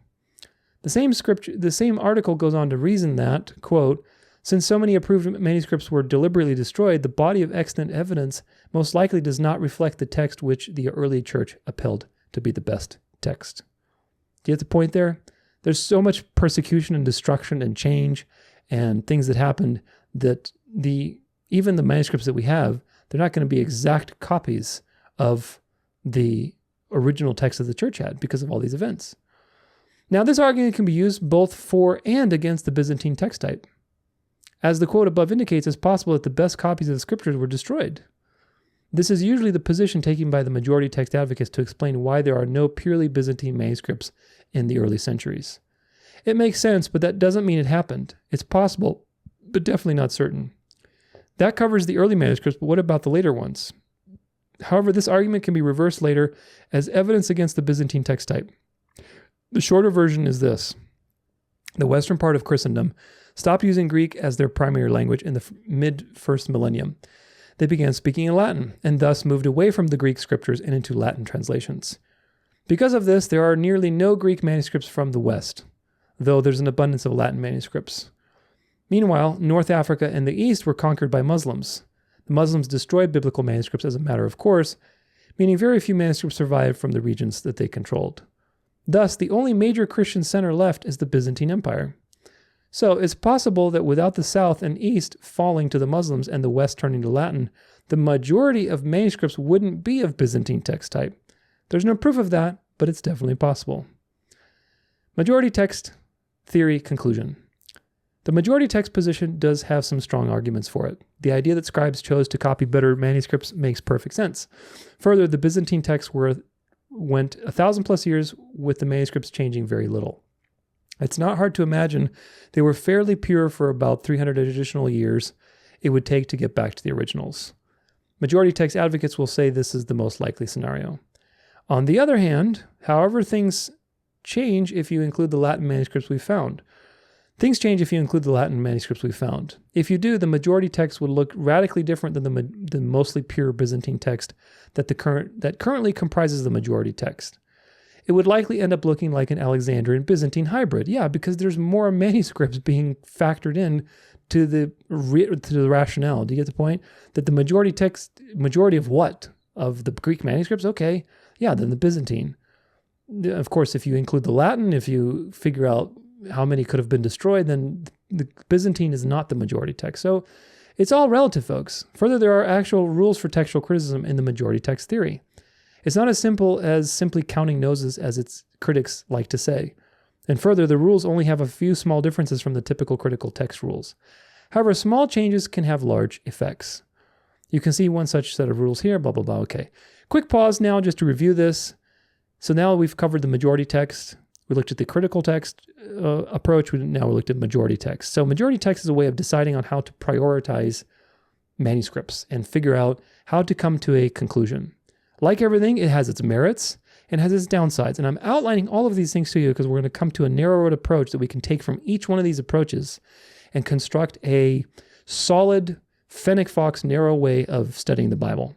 The same article goes on to reason that, quote, since so many approved manuscripts were deliberately destroyed, the body of extant evidence most likely does not reflect the text which the early church upheld to be the best text. Do you get the point there? There's so much persecution and destruction and change and things that happened that even the manuscripts that we have, they're not going to be exact copies of the original text that the church had because of all these events. Now, this argument can be used both for and against the Byzantine text type. As the quote above indicates, it's possible that the best copies of the scriptures were destroyed. This is usually the position taken by the majority text advocates to explain why there are no purely Byzantine manuscripts in the early centuries. It makes sense, but that doesn't mean it happened. It's possible, but definitely not certain. That covers the early manuscripts, but what about the later ones? However, this argument can be reversed later as evidence against the Byzantine text type. The shorter version is this. The western part of Christendom stopped using Greek as their primary language in the mid-first millennium. They began speaking in Latin, and thus moved away from the Greek scriptures and into Latin translations. Because of this, there are nearly no Greek manuscripts from the West, though there's an abundance of Latin manuscripts. Meanwhile, North Africa and the East were conquered by Muslims. The Muslims destroyed biblical manuscripts as a matter of course, meaning very few manuscripts survived from the regions that they controlled. Thus, the only major Christian center left is the Byzantine Empire. So it's possible that without the South and East falling to the Muslims and the West turning to Latin, the majority of manuscripts wouldn't be of Byzantine text type. There's no proof of that, but it's definitely possible. Majority text theory conclusion. The majority text position does have some strong arguments for it. The idea that scribes chose to copy better manuscripts makes perfect sense. Further, the Byzantine texts went 1,000 plus years with the manuscripts changing very little. It's not hard to imagine they were fairly pure for about 300 additional years it would take to get back to the originals. Majority text advocates will say this is the most likely scenario. On the other hand, however, things change if you include the Latin manuscripts we found. Things change if you include the Latin manuscripts we found. If you do, the majority text would look radically different than the mostly pure Byzantine text that currently comprises the majority text. It would likely end up looking like an Alexandrian Byzantine hybrid. Yeah, because there's more manuscripts being factored in to the rationale. Do you get the point? That the majority of what? Of the Greek manuscripts? Okay, yeah, then the Byzantine. Of course, if you include the Latin, if you figure out how many could have been destroyed, then the Byzantine is not the majority text. So it's all relative, folks. Further, there are actual rules for textual criticism in the majority text theory. It's not as simple as simply counting noses as its critics like to say. And further, the rules only have a few small differences from the typical critical text rules. However, small changes can have large effects. You can see one such set of rules here, blah, blah, blah. Okay. Quick pause now just to review this. So now we've covered the majority text. We looked at the critical text approach. Now we looked at majority text. So majority text is a way of deciding on how to prioritize manuscripts and figure out how to come to a conclusion. Like everything, it has its merits and has its downsides. And I'm outlining all of these things to you because we're going to come to a narrow approach that we can take from each one of these approaches and construct a solid Fennec Fox narrow way of studying the Bible.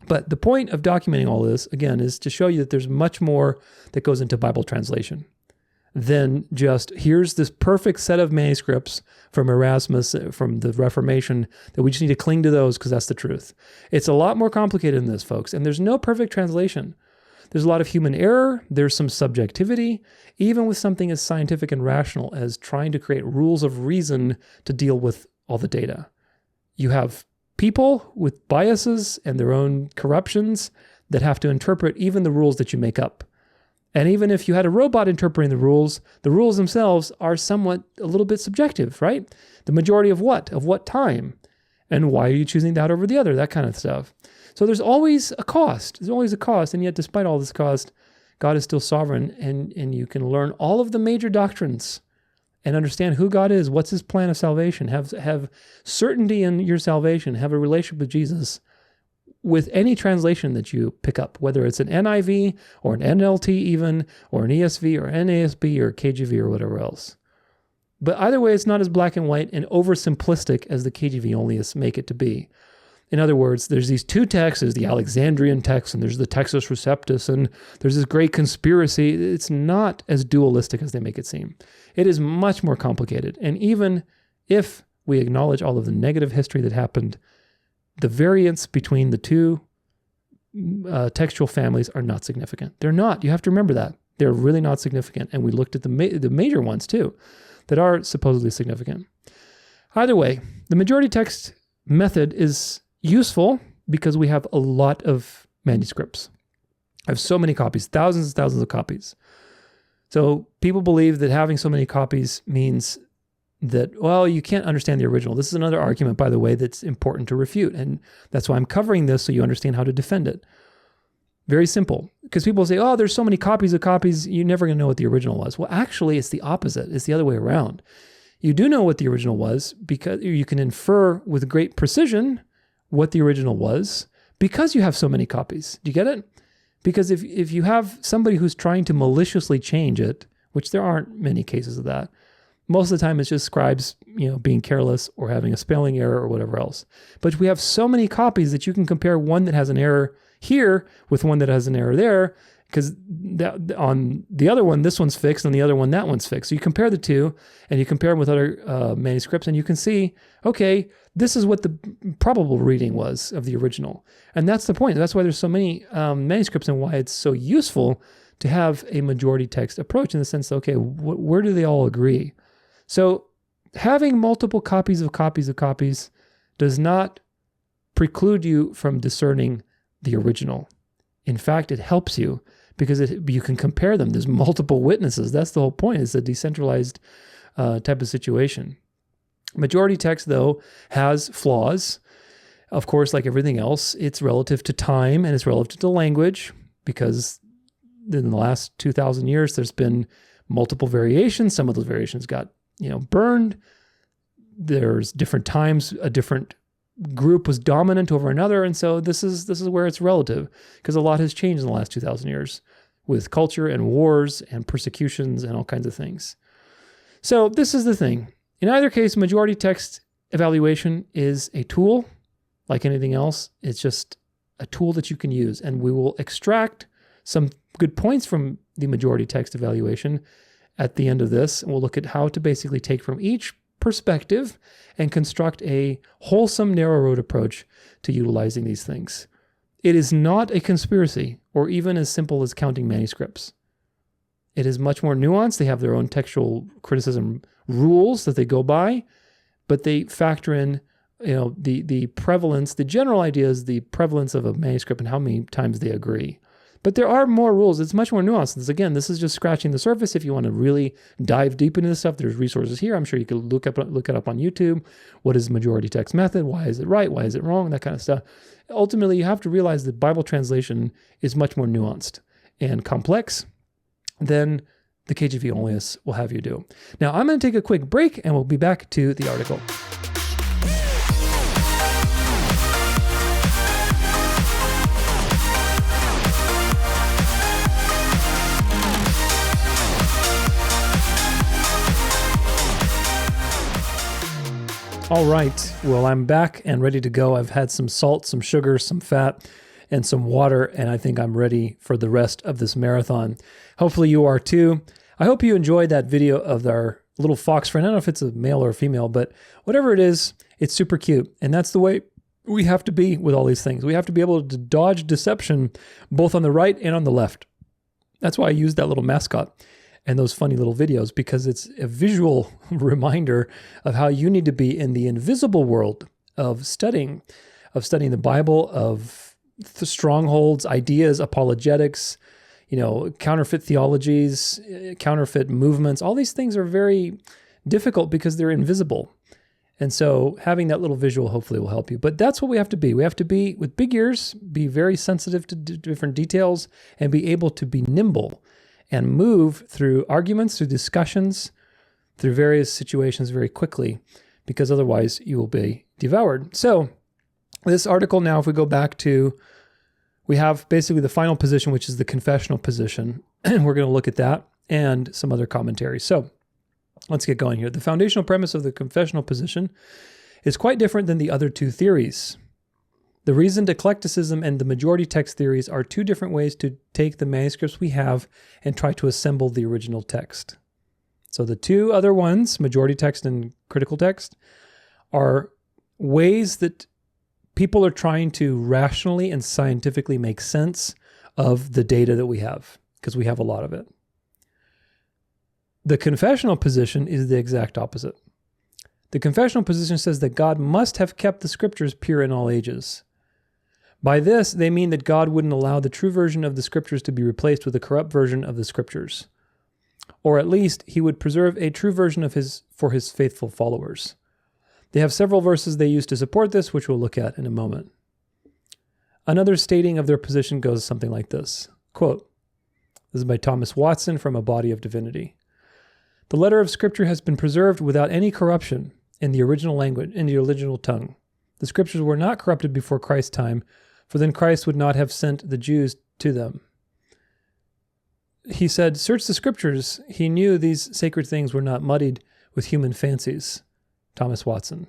But the point of documenting all this, again, is to show you that there's much more that goes into Bible translation than just, here's this perfect set of manuscripts from Erasmus, from the Reformation, that we just need to cling to those because that's the truth. It's a lot more complicated than this, folks, and there's no perfect translation. There's a lot of human error, there's some subjectivity, even with something as scientific and rational as trying to create rules of reason to deal with all the data. You have people with biases and their own corruptions that have to interpret even the rules that you make up. And even if you had a robot interpreting the rules themselves are somewhat a little bit subjective, right? The majority of what? Of what time? And why are you choosing that over the other? That kind of stuff. So there's always a cost. There's always a cost. And yet, despite all this cost, God is still sovereign. And you can learn all of the major doctrines and understand who God is, what's his plan of salvation, have certainty in your salvation, have a relationship with Jesus with any translation that you pick up, whether it's an NIV or an NLT even, or an ESV or NASB or KJV or whatever else. But either way, it's not as black and white and oversimplistic as the KJV Onlyists make it to be. In other words, there's these two texts, there's the Alexandrian text and there's the Textus Receptus, and there's this great conspiracy. It's not as dualistic as they make it seem. It is much more complicated. And even if we acknowledge all of the negative history that happened, the variance between the two textual families are not significant. They're not. You have to remember that. They're really not significant. And we looked at the major ones too that are supposedly significant. Either way, the majority text method is useful because we have a lot of manuscripts. I have so many copies, thousands and thousands of copies. So people believe that having so many copies means that, well, you can't understand the original. This is another argument, by the way, that's important to refute. And that's why I'm covering this so you understand how to defend it. Very simple. Because people say, oh, there's so many copies of copies, you're never going to know what the original was. Well, actually, it's the opposite. It's the other way around. You do know what the original was because you can infer with great precision what the original was because you have so many copies. Do you get it? Because if you have somebody who's trying to maliciously change it, which there aren't many cases of that, most of the time it's just scribes, being careless or having a spelling error or whatever else. But we have so many copies that you can compare one that has an error here with one that has an error there, because on the other one, this one's fixed, and the other one, that one's fixed. So you compare the two, and you compare them with other manuscripts, and you can see, okay, this is what the probable reading was of the original. And that's the point. That's why there's so many manuscripts and why it's so useful to have a majority text approach in the sense that, okay, where do they all agree? So having multiple copies of copies of copies does not preclude you from discerning the original. In fact, it helps you because you can compare them. There's multiple witnesses. That's the whole point. It's a decentralized type of situation. Majority text, though, has flaws. Of course, like everything else, it's relative to time and it's relative to language because in the last 2,000 years, there's been multiple variations. Some of those variations got burned. There's different times, a different group was dominant over another. And so this is where it's relative because a lot has changed in the last 2,000 years with culture and wars and persecutions and all kinds of things. So this is the thing. In either case, majority text evaluation is a tool like anything else. It's just a tool that you can use. And we will extract some good points from the majority text evaluation at the end of this. And we'll look at how to basically take from each perspective and construct a wholesome, narrow road approach to utilizing these things. It is not a conspiracy or even as simple as counting manuscripts. It is much more nuanced. They have their own textual criticism rules that they go by, but they factor in, the prevalence. The general idea is the prevalence of a manuscript and how many times they agree. But there are more rules. It's much more nuanced. This is just scratching the surface. If you want to really dive deep into this stuff, there's resources here. I'm sure you could look it up on YouTube. What is majority text method? Why is it right? Why is it wrong? That kind of stuff. Ultimately, you have to realize that Bible translation is much more nuanced and complex than the KJV Onlyists will have you do. Now, I'm going to take a quick break, and we'll be back to the article. All right, well, I'm back and ready to go. I've had some salt, some sugar, some fat, and some water, and I think I'm ready for the rest of this marathon. Hopefully you are too. I hope you enjoyed that video of our little fox friend. I don't know if it's a male or a female, but whatever it is, it's super cute. And that's the way we have to be with all these things. We have to be able to dodge deception both on the right and on the left. That's why I used that little mascot and those funny little videos, because it's a visual reminder of how you need to be in the invisible world of studying the Bible, of the strongholds, ideas, apologetics, counterfeit theologies, counterfeit movements. All these things are very difficult because they're invisible. And so having that little visual hopefully will help you. But that's what we have to be. We have to be, with big ears, be very sensitive to different details and be able to be nimble and move through arguments, through discussions, through various situations very quickly, because otherwise you will be devoured. So this article now, if we go back to, we have basically the final position, which is the confessional position. And we're going to look at that and some other commentary. So let's get going here. The foundational premise of the confessional position is quite different than the other two theories. The reasoned eclecticism and the majority text theories are two different ways to take the manuscripts we have and try to assemble the original text. So the two other ones, majority text and critical text, are ways that people are trying to rationally and scientifically make sense of the data that we have, because we have a lot of it. The confessional position is the exact opposite. The confessional position says that God must have kept the scriptures pure in all ages. By this, they mean that God wouldn't allow the true version of the scriptures to be replaced with a corrupt version of the scriptures. Or at least, he would preserve a true version for his faithful followers. They have several verses they use to support this, which we'll look at in a moment. Another stating of their position goes something like this. Quote, this is by Thomas Watson from A Body of Divinity. The letter of Scripture has been preserved without any corruption in the original language, in the original tongue. The Scriptures were not corrupted before Christ's time, for then Christ would not have sent the Jews to them. He said, search the Scriptures. He knew these sacred things were not muddied with human fancies. Thomas Watson.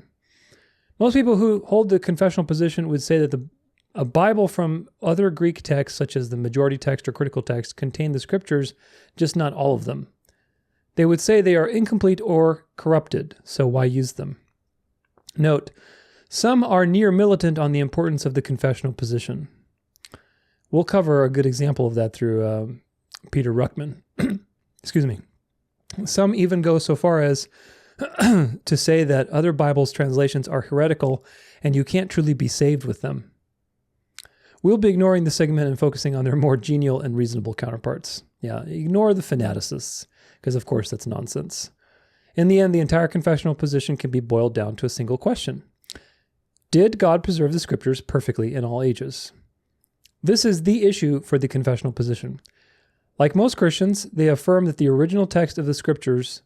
Most people who hold the confessional position would say that a Bible from other Greek texts, such as the majority text or critical text, contain the Scriptures, just not all of them. They would say they are incomplete or corrupted, so why use them? Note, some are near militant on the importance of the confessional position. We'll cover a good example of that through Peter Ruckman. Excuse me. Some even go so far as to say that other Bible's translations are heretical and you can't truly be saved with them. We'll be ignoring the segment and focusing on their more genial and reasonable counterparts. Yeah, ignore the fanaticists, because of course that's nonsense. In the end, the entire confessional position can be boiled down to a single question. Did God preserve the Scriptures perfectly in all ages? This is the issue for the confessional position. Like most Christians, they affirm that the original text of the Scriptures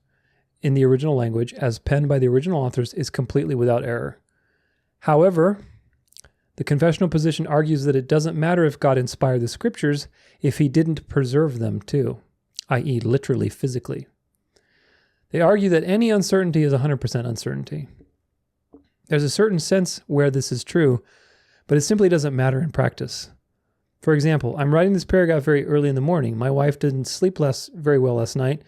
in the original language, as penned by the original authors, is completely without error. However, the confessional position argues that it doesn't matter if God inspired the Scriptures if he didn't preserve them too, i.e. literally, physically. They argue that any uncertainty is 100% uncertainty. There's a certain sense where this is true, but it simply doesn't matter in practice. For example, I'm writing this paragraph very early in the morning. My wife didn't sleep very well last night,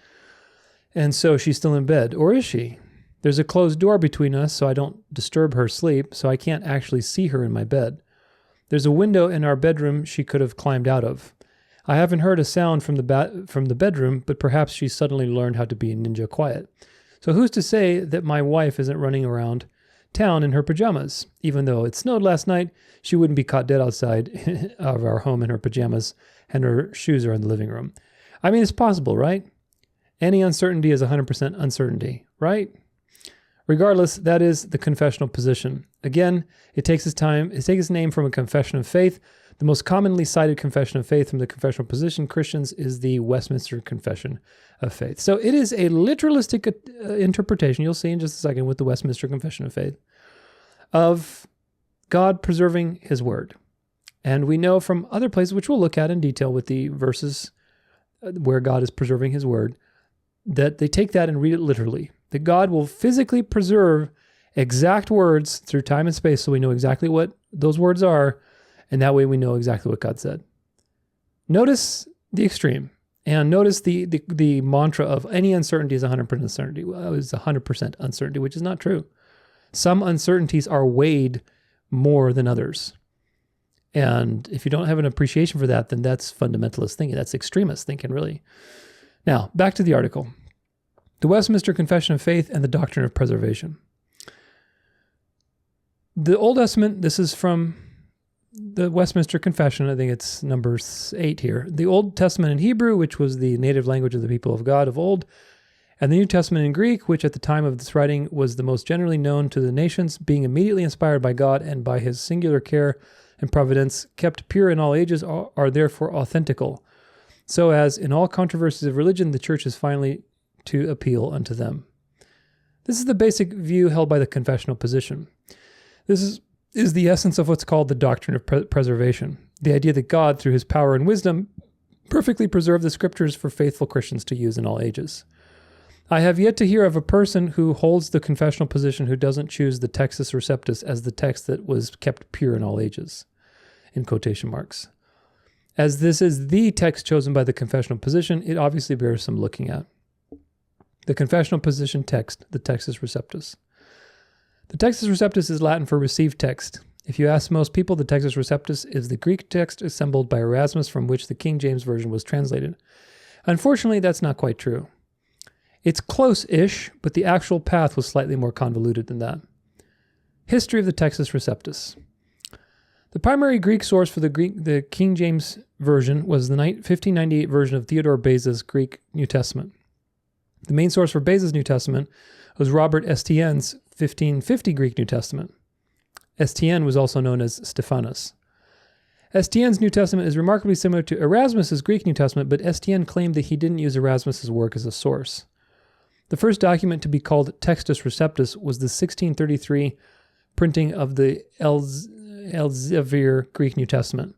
and so she's still in bed. Or is she? There's a closed door between us, so I don't disturb her sleep, so I can't actually see her in my bed. There's a window in our bedroom she could have climbed out of. I haven't heard a sound from the bedroom, but perhaps she suddenly learned how to be ninja quiet. So who's to say that my wife isn't running around town in her pajamas? Even though it snowed last night, she wouldn't be caught dead outside of our home in her pajamas, and her shoes are in the living room. I mean, it's possible, right? Any uncertainty is 100% uncertainty, right? Regardless, that is the confessional position. Again, it takes its name from a confession of faith. The most commonly cited confession of faith from the confessional position Christians is the Westminster Confession of Faith. So it is a literalistic interpretation, you'll see in just a second with the Westminster Confession of Faith, of God preserving his word. And we know from other places, which we'll look at in detail with the verses where God is preserving his word, that they take that and read it literally. That God will physically preserve exact words through time and space so we know exactly what those words are, and that way we know exactly what God said. Notice the extreme, and notice the mantra of any uncertainty is 100% uncertainty. Well, it's 100% uncertainty, which is not true. Some uncertainties are weighed more than others. And if you don't have an appreciation for that, then that's fundamentalist thinking. That's extremist thinking, really. Now, back to the article. The Westminster Confession of Faith and the Doctrine of Preservation. The Old Testament, this is from the Westminster Confession, I think it's number 8 here. The Old Testament in Hebrew, which was the native language of the people of God of old, and the New Testament in Greek, which at the time of this writing was the most generally known to the nations, being immediately inspired by God and by his singular care and providence, kept pure in all ages, are therefore authentical. So as in all controversies of religion, the church is finally to appeal unto them. This is the basic view held by the confessional position. This is the essence of what's called the doctrine of preservation, the idea that God, through his power and wisdom, perfectly preserved the Scriptures for faithful Christians to use in all ages. I have yet to hear of a person who holds the confessional position who doesn't choose the Textus Receptus as the text that was kept pure in all ages, in quotation marks. As this is the text chosen by the confessional position, it obviously bears some looking at. The confessional position text, the Textus Receptus. The Textus Receptus is Latin for received text. If you ask most people, the Textus Receptus is the Greek text assembled by Erasmus from which the King James Version was translated. Unfortunately, that's not quite true. It's close-ish, but the actual path was slightly more convoluted than that. History of the Textus Receptus. The primary Greek source for the King James Version was the 1598 version of Theodore Beza's Greek New Testament. The main source for Beza's New Testament was Robert Estienne's 1550 Greek New Testament. Estienne was also known as Stephanus. Estienne's New Testament is remarkably similar to Erasmus's Greek New Testament, but Estienne claimed that he didn't use Erasmus's work as a source. The first document to be called Textus Receptus was the 1633 printing of the Elsevier Greek New Testament,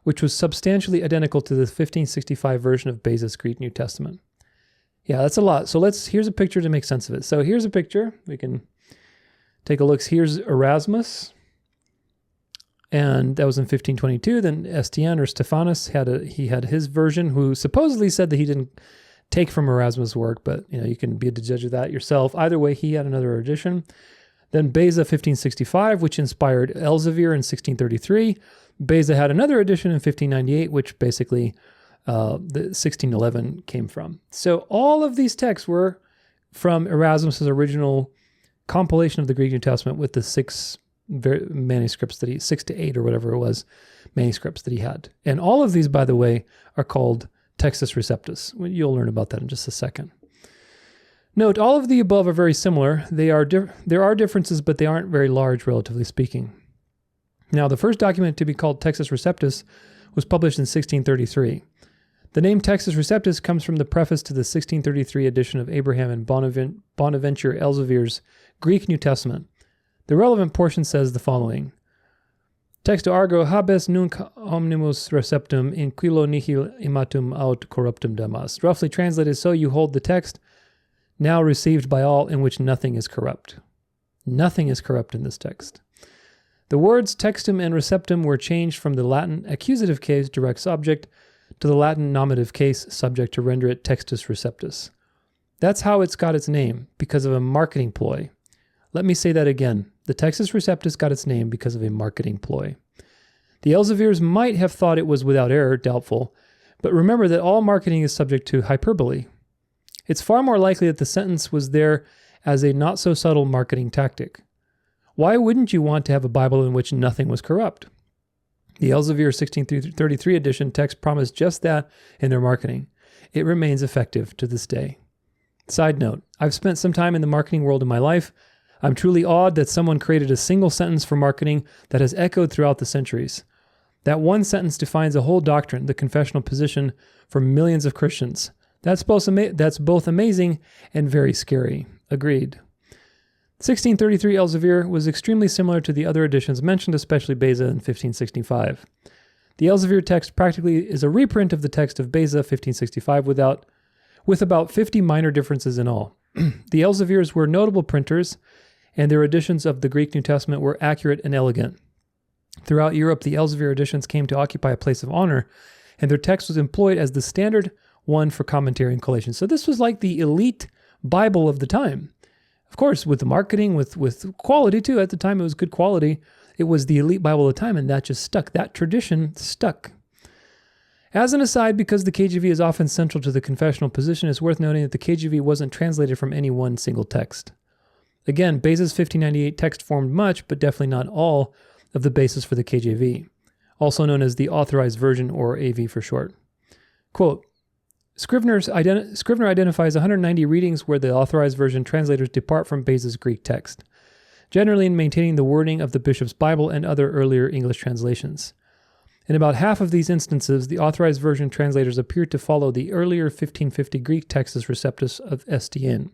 which was substantially identical to the 1565 version of Beza's Greek New Testament. Yeah, that's a lot. So here's a picture to make sense of it. So here's a picture. We can take a look. Here's Erasmus, and that was in 1522. Then Estienne or Stephanus had his version, who supposedly said that he didn't take from Erasmus' work, but you can be the judge of that yourself. Either way, he had another edition. Then Beza 1565, which inspired Elsevier in 1633. Beza had another edition in 1598, which basically the 1611 came from. So all of these texts were from Erasmus's original compilation of the Greek New Testament with the 6 manuscripts 6 to 8 or whatever it was, manuscripts that he had. And all of these, by the way, are called Textus Receptus. You'll learn about that in just a second. Note, all of the above are very similar. There are differences, but they aren't very large, relatively speaking. Now, the first document to be called Textus Receptus was published in 1633. The name Textus Receptus comes from the preface to the 1633 edition of Abraham and Bonaventure Elsevier's Greek New Testament. The relevant portion says the following: Texto argo habes nunc omnibus receptum in quilo nihil imatum aut corruptum damas. Roughly translated, so you hold the text, now received by all, in which nothing is corrupt. Nothing is corrupt in this text. The words textum and receptum were changed from the Latin accusative case, direct subject, to the Latin nominative case, subject, to render it Textus Receptus. That's how it's got its name, because of a marketing ploy. Let me say that again. The Textus Receptus got its name because of a marketing ploy. The Elseviers might have thought it was without error, doubtful, but remember that all marketing is subject to hyperbole. It's far more likely that the sentence was there as a not-so-subtle marketing tactic. Why wouldn't you want to have a Bible in which nothing was corrupt? The Elsevier 1633 edition text promised just that in their marketing. It remains effective to this day. Side note, I've spent some time in the marketing world in my life. I'm truly awed that someone created a single sentence for marketing that has echoed throughout the centuries. That one sentence defines a whole doctrine, the confessional position, for millions of Christians. That's both amazing and very scary. Agreed. 1633 Elsevier was extremely similar to the other editions mentioned, especially Beza in 1565. The Elsevier text practically is a reprint of the text of Beza 1565 with about 50 minor differences in all. The Elseviers were notable printers, and their editions of the Greek New Testament were accurate and elegant. Throughout Europe, the Elsevier editions came to occupy a place of honor, and their text was employed as the standard one for commentary and collation. So this was like the elite Bible of the time. Of course, with the marketing, with quality too. At the time, it was good quality. It was the elite Bible of the time, and that just stuck. That tradition stuck. As an aside, because the KJV is often central to the confessional position, it's worth noting that the KJV wasn't translated from any one single text. Again, Beza's 1598 text formed much, but definitely not all, of the basis for the KJV, also known as the Authorized Version, or AV for short. Quote, Scrivener identifies 190 readings where the Authorized Version translators depart from Beza's Greek text, generally in maintaining the wording of the Bishop's Bible and other earlier English translations. In about half of these instances, the Authorized Version translators appeared to follow the earlier 1550 Greek Textus Receptus of Estienne.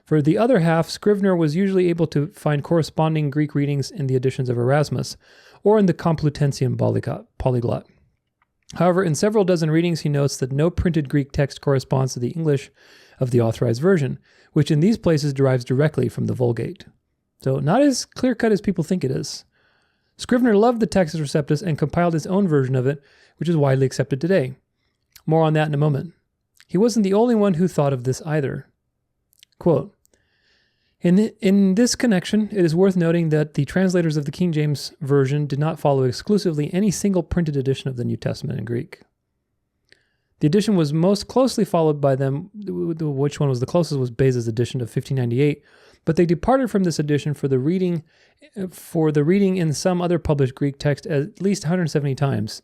For the other half, Scrivener was usually able to find corresponding Greek readings in the editions of Erasmus, or in the Complutensian polyglot. However, in several dozen readings, he notes that no printed Greek text corresponds to the English of the authorized version, which in these places derives directly from the Vulgate. So not as clear-cut as people think it is. Scrivener loved the Textus Receptus and compiled his own version of it, which is widely accepted today. More on that in a moment. He wasn't the only one who thought of this either. Quote, In this connection, it is worth noting that the translators of the King James Version did not follow exclusively any single printed edition of the New Testament in Greek. The edition was most closely followed by them, which one was the closest was Beza's edition of 1598, but they departed from this edition for the reading in some other published Greek text at least 170 times.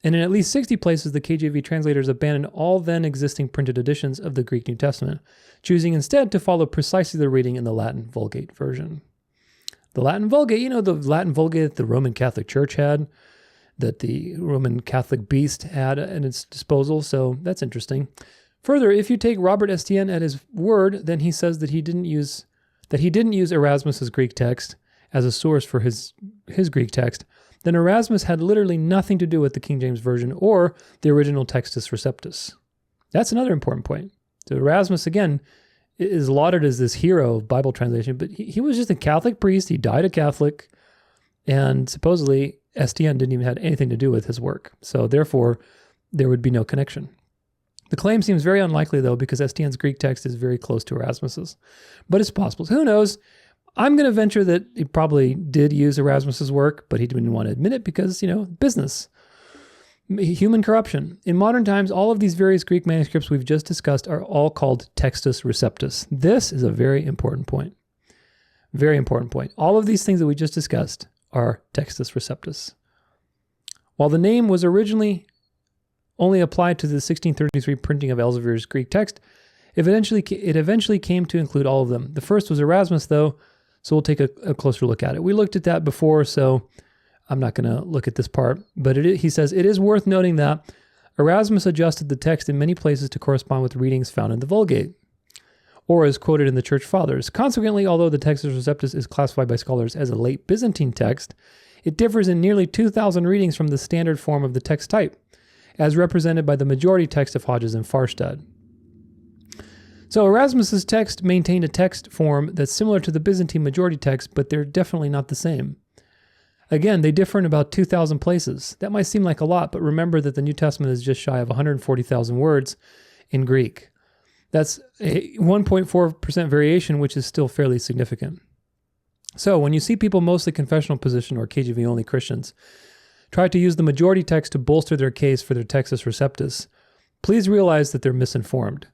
And in at least 60 places, the KJV translators abandoned all then existing printed editions of the Greek New Testament, choosing instead to follow precisely the reading in the Latin Vulgate version. The Latin Vulgate, the Latin Vulgate that the Roman Catholic Church had, that the Roman Catholic beast had at its disposal, so that's interesting. Further, if you take Robert Estienne at his word, then he says that he didn't use Erasmus's Greek text as a source for his Greek text, then Erasmus had literally nothing to do with the King James Version or the original Textus Receptus. That's another important point. So Erasmus, again, is lauded as this hero of Bible translation, but he was just a Catholic priest. He died a Catholic, and supposedly Estienne didn't even have anything to do with his work. So therefore, there would be no connection. The claim seems very unlikely, though, because Estienne's Greek text is very close to Erasmus's. But it's possible. So who knows? I'm going to venture that he probably did use Erasmus's work, but he didn't want to admit it because, business. Human corruption. In modern times, all of these various Greek manuscripts we've just discussed are all called Textus Receptus. This is a very important point. Very important point. All of these things that we just discussed are Textus Receptus. While the name was originally only applied to the 1633 printing of Elsevier's Greek text, it eventually came to include all of them. The first was Erasmus, though, so we'll take a closer look at it. We looked at that before, so I'm not going to look at this part. But he says, it is worth noting that Erasmus adjusted the text in many places to correspond with readings found in the Vulgate, or as quoted in the Church Fathers. Consequently, although the Textus Receptus is classified by scholars as a late Byzantine text, it differs in nearly 2,000 readings from the standard form of the text type, as represented by the majority text of Hodges and Farstad. So Erasmus's text maintained a text form that's similar to the Byzantine majority text, but they're definitely not the same. Again, they differ in about 2,000 places. That might seem like a lot, but remember that the New Testament is just shy of 140,000 words in Greek. That's a 1.4% variation, which is still fairly significant. So when you see people mostly confessional position or KJV only Christians try to use the majority text to bolster their case for their Textus Receptus, please realize that they're misinformed.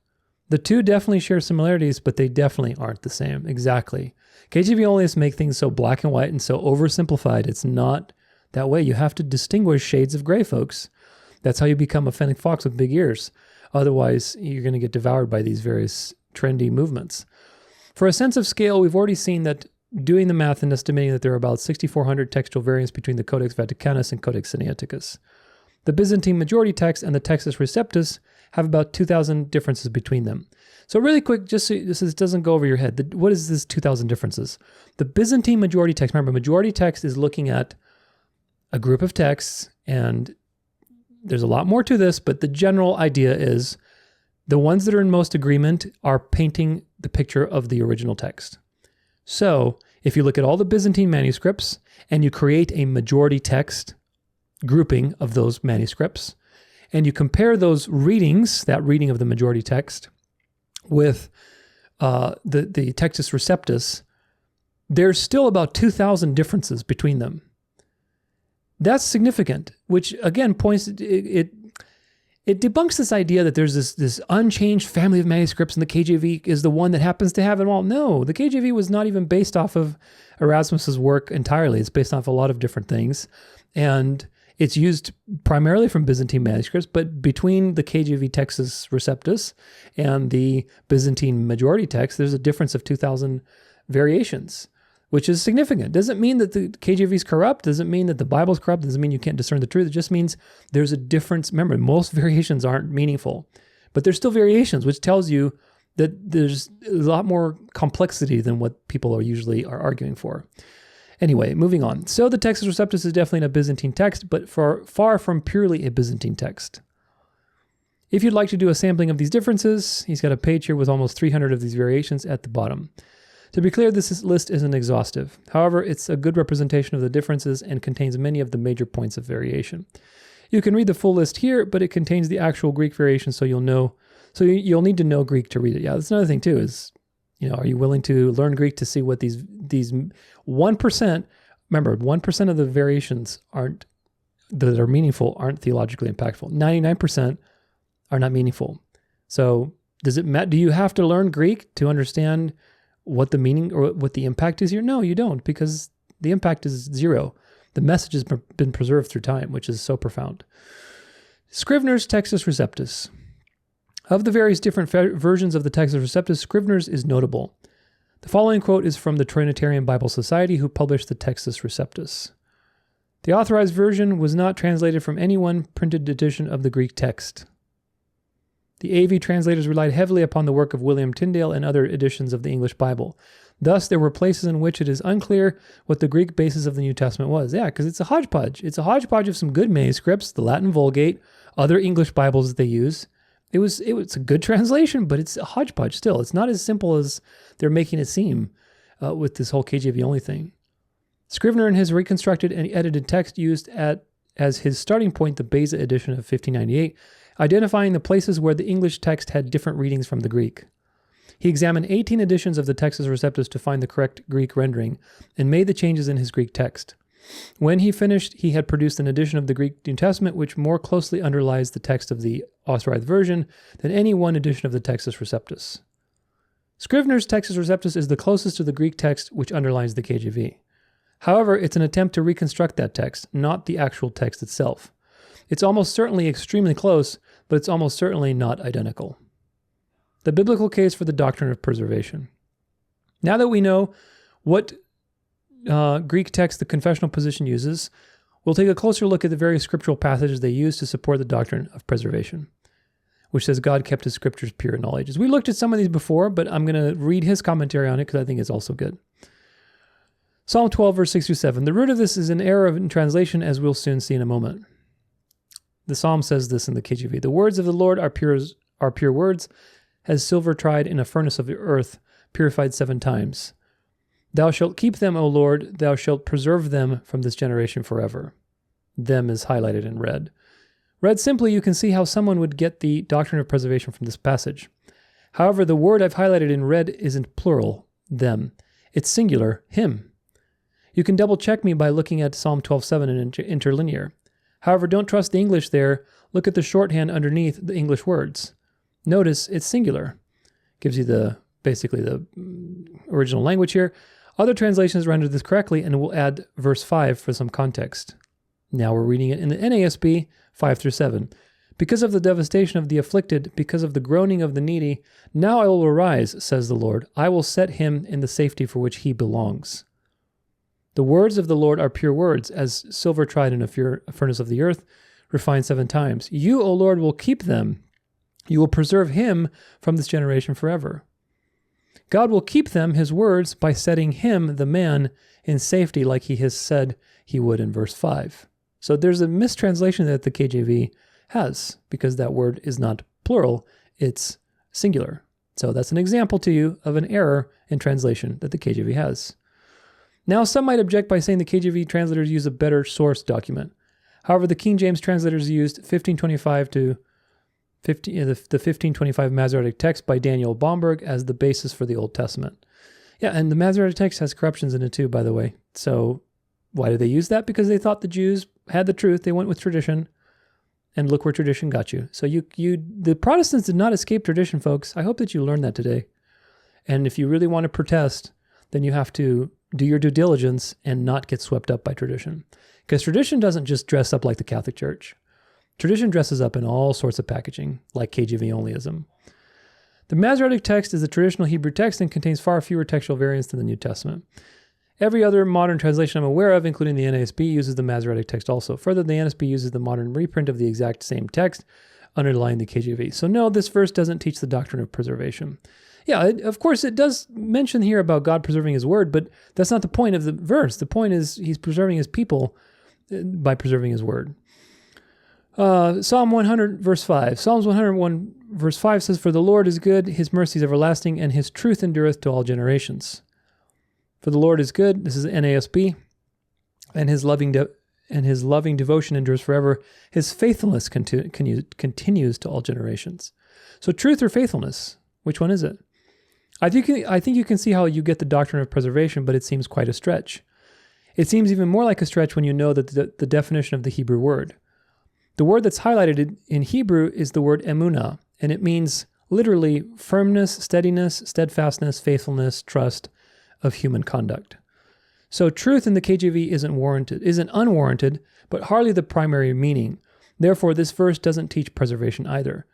The two definitely share similarities, but they definitely aren't the same. Exactly. KJV Onlyists make things so black and white and so oversimplified. It's not that way. You have to distinguish shades of gray, folks. That's how you become a Fennec fox with big ears. Otherwise, you're going to get devoured by these various trendy movements. For a sense of scale, we've already seen that doing the math and estimating that there are about 6,400 textual variants between the Codex Vaticanus and Codex Sinaiticus. The Byzantine majority text and the Textus Receptus have about 2,000 differences between them. So really quick, just so this doesn't go over your head, what is this 2,000 differences? The Byzantine majority text, remember, majority text is looking at a group of texts, and there's a lot more to this, but the general idea is the ones that are in most agreement are painting the picture of the original text. So if you look at all the Byzantine manuscripts and you create a majority text grouping of those manuscripts, and you compare those readings, that reading of the majority text, with the Textus Receptus, there's still about 2,000 differences between them. That's significant, which again points, it debunks this idea that there's this unchanged family of manuscripts and the KJV is the one that happens to have them all. No, the KJV was not even based off of Erasmus's work entirely. It's based off a lot of different things. And it's used primarily from Byzantine manuscripts, but between the KJV Textus Receptus and the Byzantine majority text, there's a difference of 2,000 variations, which is significant. Doesn't mean that the KJV is corrupt, doesn't mean that the Bible is corrupt, doesn't mean you can't discern the truth. It just means there's a difference. Remember, most variations aren't meaningful, but there's still variations, which tells you that there's a lot more complexity than what people are usually arguing for. Anyway, moving on. So the Textus Receptus is definitely a Byzantine text, but far from purely a Byzantine text. If you'd like to do a sampling of these differences, he's got a page here with almost 300 of these variations at the bottom. To be clear, this list isn't exhaustive. However, it's a good representation of the differences and contains many of the major points of variation. You can read the full list here, but it contains the actual Greek variation, so you'll need to know Greek to read it. Yeah, that's another thing too is, are you willing to learn Greek to see what these 1%, remember, 1% of the variations that are meaningful aren't theologically impactful. 99% are not meaningful. So does it matter? Do you have to learn Greek to understand what the meaning or what the impact is here? No, you don't, because the impact is zero. The message has been preserved through time, which is so profound. Scrivener's Textus Receptus. Of the various different versions of the Textus Receptus, Scrivener's is notable. The following quote is from the Trinitarian Bible Society, who published the Textus Receptus. The authorized version was not translated from any one printed edition of the Greek text. The AV translators relied heavily upon the work of William Tyndale and other editions of the English Bible. Thus, there were places in which it is unclear what the Greek basis of the New Testament was. Yeah, because it's a hodgepodge. It's a hodgepodge of some good manuscripts, the Latin Vulgate, other English Bibles that they use. It was a good translation, but it's a hodgepodge still. It's not as simple as they're making it seem with this whole KJV Only thing. Scrivener in his reconstructed and edited text used as his starting point the Beza edition of 1598, identifying the places where the English text had different readings from the Greek. He examined 18 editions of the Textus Receptus to find the correct Greek rendering and made the changes in his Greek text. When he finished, he had produced an edition of the Greek New Testament which more closely underlies the text of the authorized version than any one edition of the Textus Receptus. Scrivener's Textus Receptus is the closest to the Greek text which underlies the KJV. However, it's an attempt to reconstruct that text, not the actual text itself. It's almost certainly extremely close, but it's almost certainly not identical. The biblical case for the doctrine of preservation. Now that we know what Greek text the confessional position uses, we'll take a closer look at the various scriptural passages they use to support the doctrine of preservation, which says God kept his scriptures pure in all ages. We looked at some of these before, but I'm going to read his commentary on it because I think it's also good. Psalm 12, verse 6 through 7. The root of this is an error in translation, as we'll soon see in a moment. The psalm says this in the KJV. The words of the Lord are pure words, as silver tried in a furnace of the earth, purified 7 times. Thou shalt keep them, O Lord, thou shalt preserve them from this generation forever. Them is highlighted in red. Read simply, you can see how someone would get the doctrine of preservation from this passage. However, the word I've highlighted in red isn't plural, them. It's singular, him. You can double check me by looking at Psalm 12:7 in interlinear. However, don't trust the English there. Look at the shorthand underneath the English words. Notice it's singular. Gives you basically the original language here. Other translations render this correctly, and we'll add verse 5 for some context. Now we're reading it in the NASB 5 through 7. Because of the devastation of the afflicted, because of the groaning of the needy, now I will arise, says the Lord. I will set him in the safety for which he belongs. The words of the Lord are pure words, as silver tried in a furnace of the earth, refined 7 times. You, O Lord, will keep them. You will preserve him from this generation forever. God will keep them, his words, by setting him, the man, in safety like he has said he would in verse 5. So there's a mistranslation that the KJV has, because that word is not plural, it's singular. So that's an example to you of an error in translation that the KJV has. Now, some might object by saying the KJV translators use a better source document. However, the King James translators used 1525 to the 1525 Masoretic text by Daniel Bomberg as the basis for the Old Testament. Yeah, and the Masoretic text has corruptions in it too, by the way. So why did they use that? Because they thought the Jews had the truth. They went with tradition, and look where tradition got you. So the Protestants did not escape tradition, folks. I hope that you learned that today. And if you really want to protest, then you have to do your due diligence and not get swept up by tradition. Because tradition doesn't just dress up like the Catholic Church. Tradition dresses up in all sorts of packaging, like KJV Onlyism. The Masoretic text is the traditional Hebrew text and contains far fewer textual variants than the New Testament. Every other modern translation I'm aware of, including the NASB, uses the Masoretic text also. Further, the NASB uses the modern reprint of the exact same text, underlying the KJV. So no, this verse doesn't teach the doctrine of preservation. Yeah, of course it does mention here about God preserving his word, but that's not the point of the verse. The point is he's preserving his people by preserving his word. Psalm 100, verse 5. Psalms 101, verse 5 says, "For the Lord is good, his mercy is everlasting, and his truth endureth to all generations." For the Lord is good, this is NASB, and his loving devotion endures forever. His faithfulness continues to all generations. So truth or faithfulness, which one is it? I think you can see how you get the doctrine of preservation, but it seems quite a stretch. It seems even more like a stretch when you know that the definition of the Hebrew word. The word that's highlighted in Hebrew is the word emunah, and it means literally firmness, steadiness, steadfastness, faithfulness, trust of human conduct. So truth in the KJV isn't unwarranted, but hardly the primary meaning. Therefore, this verse doesn't teach preservation either.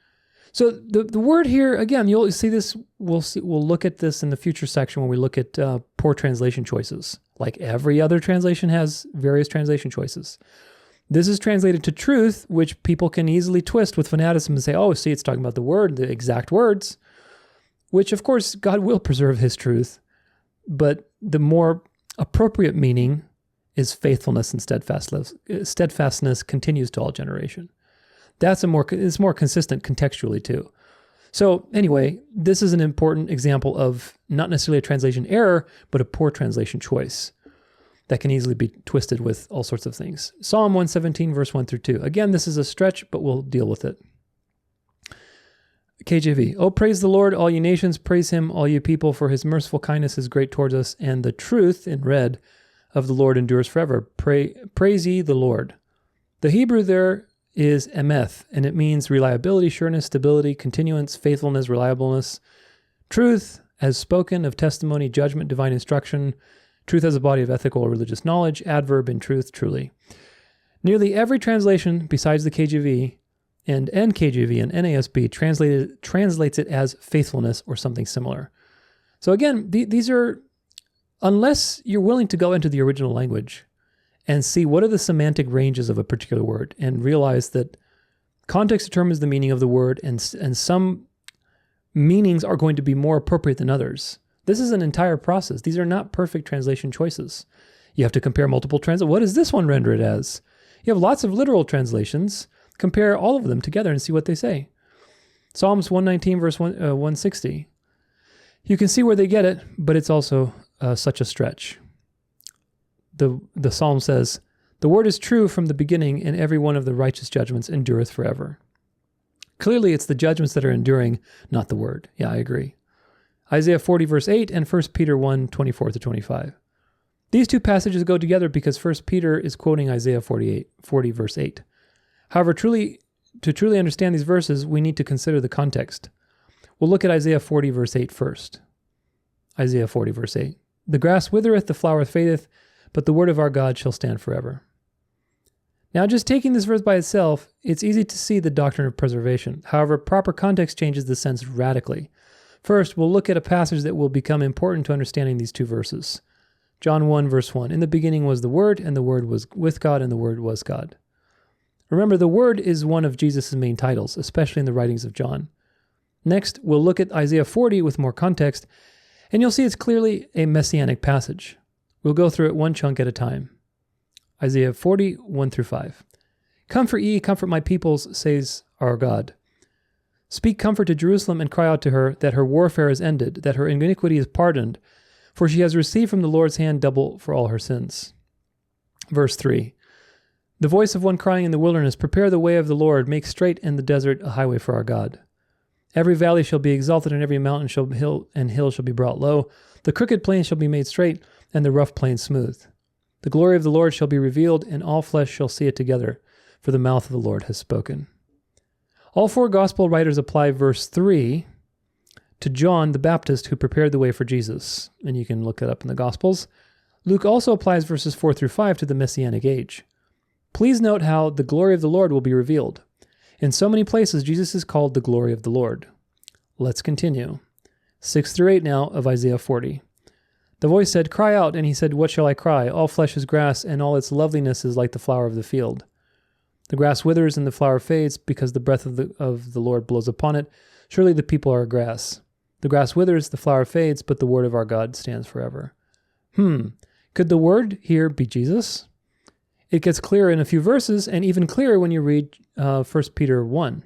So the word here, again, you'll see this, we'll look at this in the future section when we look at poor translation choices. Like every other translation has various translation choices. This is translated to truth, which people can easily twist with fanaticism and say, oh, see, it's talking about the word, the exact words, which of course God will preserve his truth, but the more appropriate meaning is faithfulness and steadfastness continues to all generation. It's more consistent contextually too. So anyway, this is an important example of not necessarily a translation error, but a poor translation choice that can easily be twisted with all sorts of things. Psalm 117, verse 1 through 2. Again, this is a stretch, but we'll deal with it. KJV. Oh, praise the Lord, all you nations. Praise him, all you people, for his merciful kindness is great towards us, and the truth, in red, of the Lord endures forever. Praise ye the Lord. The Hebrew there is emeth, and it means reliability, sureness, stability, continuance, faithfulness, reliableness. Truth, as spoken, of testimony, judgment, divine instruction. Truth as a body of ethical or religious knowledge. Adverb in truth, truly. Nearly every translation, besides the KJV and NKJV and NASB, translates it as faithfulness or something similar. So again, these are, unless you're willing to go into the original language and see what are the semantic ranges of a particular word and realize that context determines the meaning of the word and some meanings are going to be more appropriate than others. This is an entire process. These are not perfect translation choices. You have to compare multiple translations. What does this one render it as? You have lots of literal translations. Compare all of them together and see what they say. Psalms 119, verse 160. You can see where they get it, but it's also such a stretch. The psalm says, "The word is true from the beginning, and every one of the righteous judgments endureth forever." Clearly, it's the judgments that are enduring, not the word. Yeah, I agree. Isaiah 40, verse 8, and 1 Peter 1, 24-25. These two passages go together because 1 Peter is quoting Isaiah 40, verse 8. However, to truly understand these verses, we need to consider the context. We'll look at Isaiah 40, verse 8 first. Isaiah 40, verse 8. "The grass withereth, the flower fadeth, but the word of our God shall stand forever." Now, just taking this verse by itself, it's easy to see the doctrine of preservation. However, proper context changes the sense radically. First, we'll look at a passage that will become important to understanding these two verses. John 1, verse 1. "In the beginning was the Word, and the Word was with God, and the Word was God." Remember, the Word is one of Jesus' main titles, especially in the writings of John. Next, we'll look at Isaiah 40 with more context, and you'll see it's clearly a messianic passage. We'll go through it one chunk at a time. Isaiah 40, 1 through 5. "Comfort ye, comfort my peoples, says our God. Speak comfort to Jerusalem and cry out to her that her warfare is ended, that her iniquity is pardoned, for she has received from the Lord's hand double for all her sins." Verse 3. "The voice of one crying in the wilderness, prepare the way of the Lord, make straight in the desert a highway for our God. Every valley shall be exalted, and every mountain hill shall be brought low. The crooked plains shall be made straight, and the rough plains smooth. The glory of the Lord shall be revealed, and all flesh shall see it together, for the mouth of the Lord has spoken." All four gospel writers apply verse 3 to John the Baptist, who prepared the way for Jesus, and you can look it up in the Gospels. Luke also applies verses 4 through 5 to the Messianic age. Please note how the glory of the Lord will be revealed. In so many places, Jesus is called the glory of the Lord. Let's continue. 6 through 8 now of Isaiah 40. "The voice said, Cry out, and he said, What shall I cry? All flesh is grass, and all its loveliness is like the flower of the field. The grass withers and the flower fades because the breath of the Lord blows upon it. Surely the people are grass. The grass withers, the flower fades, but the word of our God stands forever. Could the word here be Jesus? It gets clearer in a few verses, and even clearer when you read 1 Peter 1.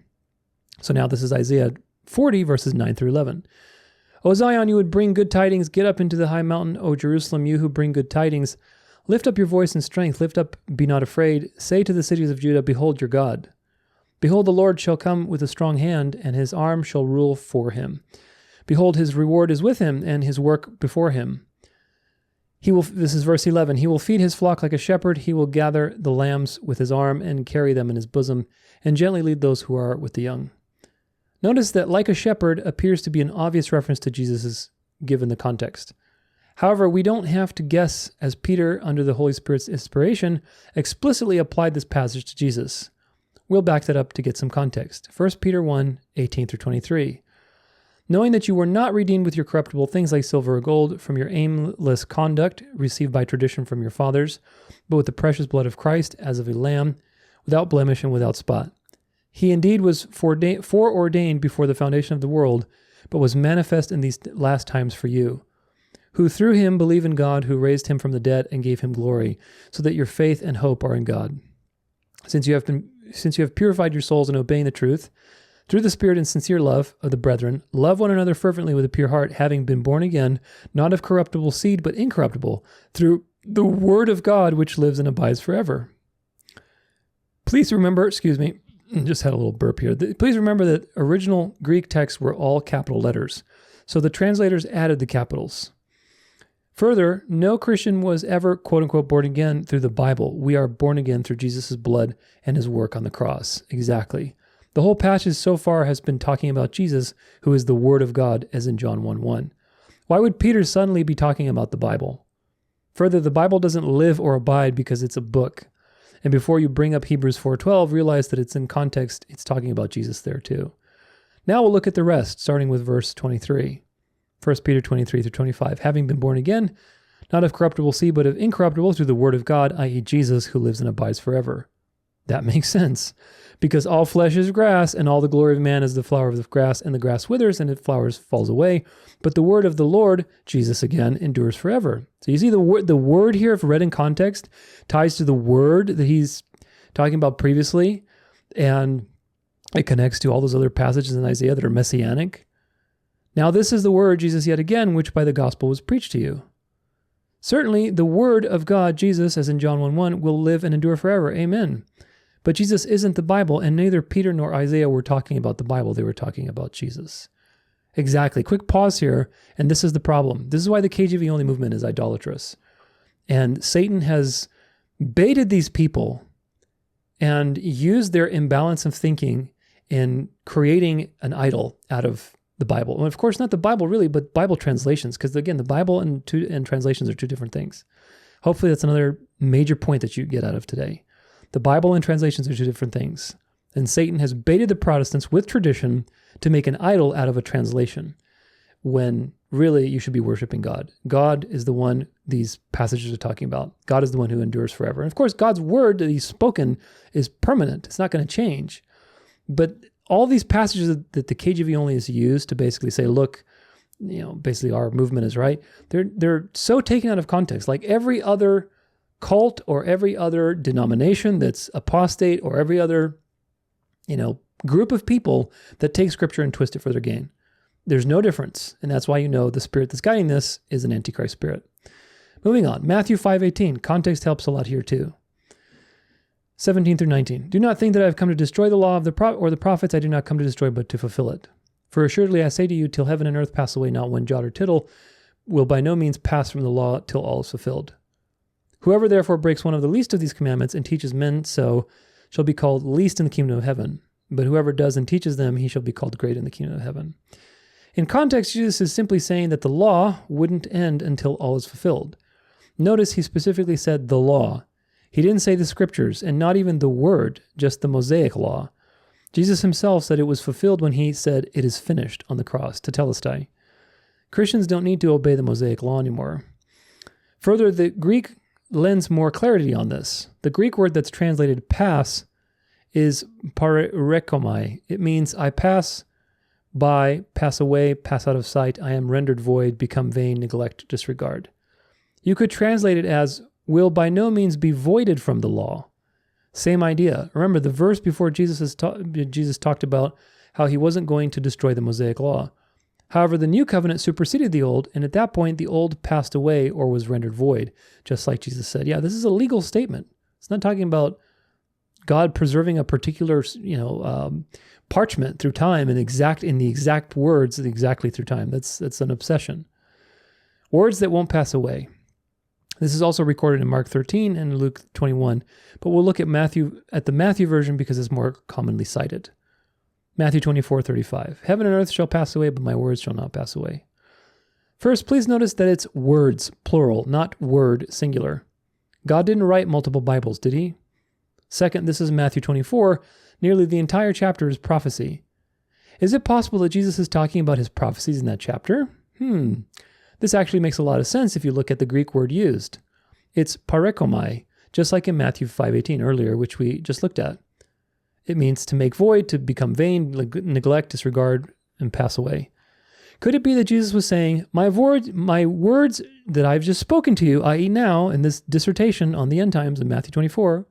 So now this is Isaiah 40, verses 9 through 11. O Zion, you would bring good tidings. Get up into the high mountain. O Jerusalem, you who bring good tidings. Lift up your voice in strength. Lift up, be not afraid. Say to the cities of Judah, behold your God. Behold, the Lord shall come with a strong hand, and his arm shall rule for him. Behold, his reward is with him, and his work before him. This is verse 11. He will feed his flock like a shepherd. He will gather the lambs with his arm and carry them in his bosom, and gently lead those who are with the young. Notice that like a shepherd appears to be an obvious reference to Jesus given the context. However, we don't have to guess, as Peter, under the Holy Spirit's inspiration, explicitly applied this passage to Jesus. We'll back that up to get some context. 1 Peter 1, 18 through 23. Knowing that you were not redeemed with your corruptible things like silver or gold from your aimless conduct received by tradition from your fathers, but with the precious blood of Christ as of a lamb, without blemish and without spot. He indeed was foreordained before the foundation of the world, but was manifest in these last times for you, who through him believe in God, who raised him from the dead and gave him glory, so that your faith and hope are in God. Since you have purified your souls in obeying the truth, through the Spirit and sincere love of the brethren, love one another fervently with a pure heart, having been born again, not of corruptible seed, but incorruptible, through the word of God, which lives and abides forever. Please remember, just had a little burp here. Please remember that original Greek texts were all capital letters, so the translators added the capitals. Further, no Christian was ever, quote-unquote, born again through the Bible. We are born again through Jesus' blood and his work on the cross. Exactly. The whole passage so far has been talking about Jesus, who is the Word of God, as in John 1:1. Why would Peter suddenly be talking about the Bible? Further, the Bible doesn't live or abide because it's a book. And before you bring up Hebrews 4:12, realize that it's in context, it's talking about Jesus there too. Now we'll look at the rest, starting with verse 23. 1 Peter 23 through 25. Having been born again, not of corruptible seed, but of incorruptible through the word of God, i.e. Jesus, who lives and abides forever. That makes sense. Because all flesh is grass, and all the glory of man is the flower of the grass, and the grass withers, and its flowers falls away. But the word of the Lord, Jesus again, endures forever. So you see the word here, if read in context, ties to the word that he's talking about previously, and it connects to all those other passages in Isaiah that are messianic. Now this is the word, Jesus yet again, which by the gospel was preached to you. Certainly, the word of God, Jesus, as in John 1:1, will live and endure forever. Amen. But Jesus isn't the Bible, and neither Peter nor Isaiah were talking about the Bible. They were talking about Jesus. Exactly. Quick pause here, and this is the problem. This is why the KJV Only movement is idolatrous. And Satan has baited these people and used their imbalance of thinking in creating an idol out of the Bible. And of course, not the Bible really, but Bible translations, because again, the Bible and translations are two different things. Hopefully that's another major point that you get out of today. The Bible and translations are two different things. And Satan has baited the Protestants with tradition to make an idol out of a translation, when really you should be worshiping God. God is the one these passages are talking about. God is the one who endures forever. And of course, God's word that he's spoken is permanent. It's not going to change. But all these passages that the KJV Only is used to basically say, look, basically our movement is right, they're so taken out of context. Like every other cult or every other denomination that's apostate, or every other, group of people that take scripture and twist it for their gain. There's no difference. And that's why the spirit that's guiding this is an Antichrist spirit. Moving on, Matthew 5:18. Context helps a lot here too. 17 through 19. Do not think that I have come to destroy the law of the prophets. I do not come to destroy, but to fulfill it. For assuredly I say to you, till heaven and earth pass away, not one jot or tittle will by no means pass from the law till all is fulfilled. Whoever therefore breaks one of the least of these commandments and teaches men so shall be called least in the kingdom of heaven. But whoever does and teaches them, he shall be called great in the kingdom of heaven. In context, Jesus is simply saying that the law wouldn't end until all is fulfilled. Notice he specifically said the law. He didn't say the scriptures, and not even the word, just the Mosaic law. Jesus himself said it was fulfilled when he said, "It is finished" on the cross, tetelestai. Christians don't need to obey the Mosaic law anymore. Further, the Greek lends more clarity on this. The Greek word that's translated pass is parekomai. It means I pass by, pass away, pass out of sight. I am rendered void, become vain, neglect, disregard. You could translate it as will by no means be voided from the law. Same idea. Remember the verse before Jesus talked about how he wasn't going to destroy the Mosaic law. However, the new covenant superseded the old, and at that point, the old passed away or was rendered void, just like Jesus said. Yeah, this is a legal statement. It's not talking about God preserving a particular, parchment through time in the exact words exactly through time. That's an obsession. Words that won't pass away. This is also recorded in Mark 13 and Luke 21, but we'll look at the Matthew version because it's more commonly cited. Matthew 24:35. Heaven and earth shall pass away, but my words shall not pass away. First, please notice that it's words, plural, not word, singular. God didn't write multiple Bibles, did he? Second, this is Matthew 24. Nearly the entire chapter is prophecy. Is it possible that Jesus is talking about his prophecies in that chapter? This actually makes a lot of sense if you look at the Greek word used. It's parekomai, just like in Matthew 5:18 earlier, which we just looked at. It means to make void, to become vain, neglect, disregard, and pass away. Could it be that Jesus was saying, my words that I've just spoken to you, i.e. now, in this dissertation on the end times in Matthew 24,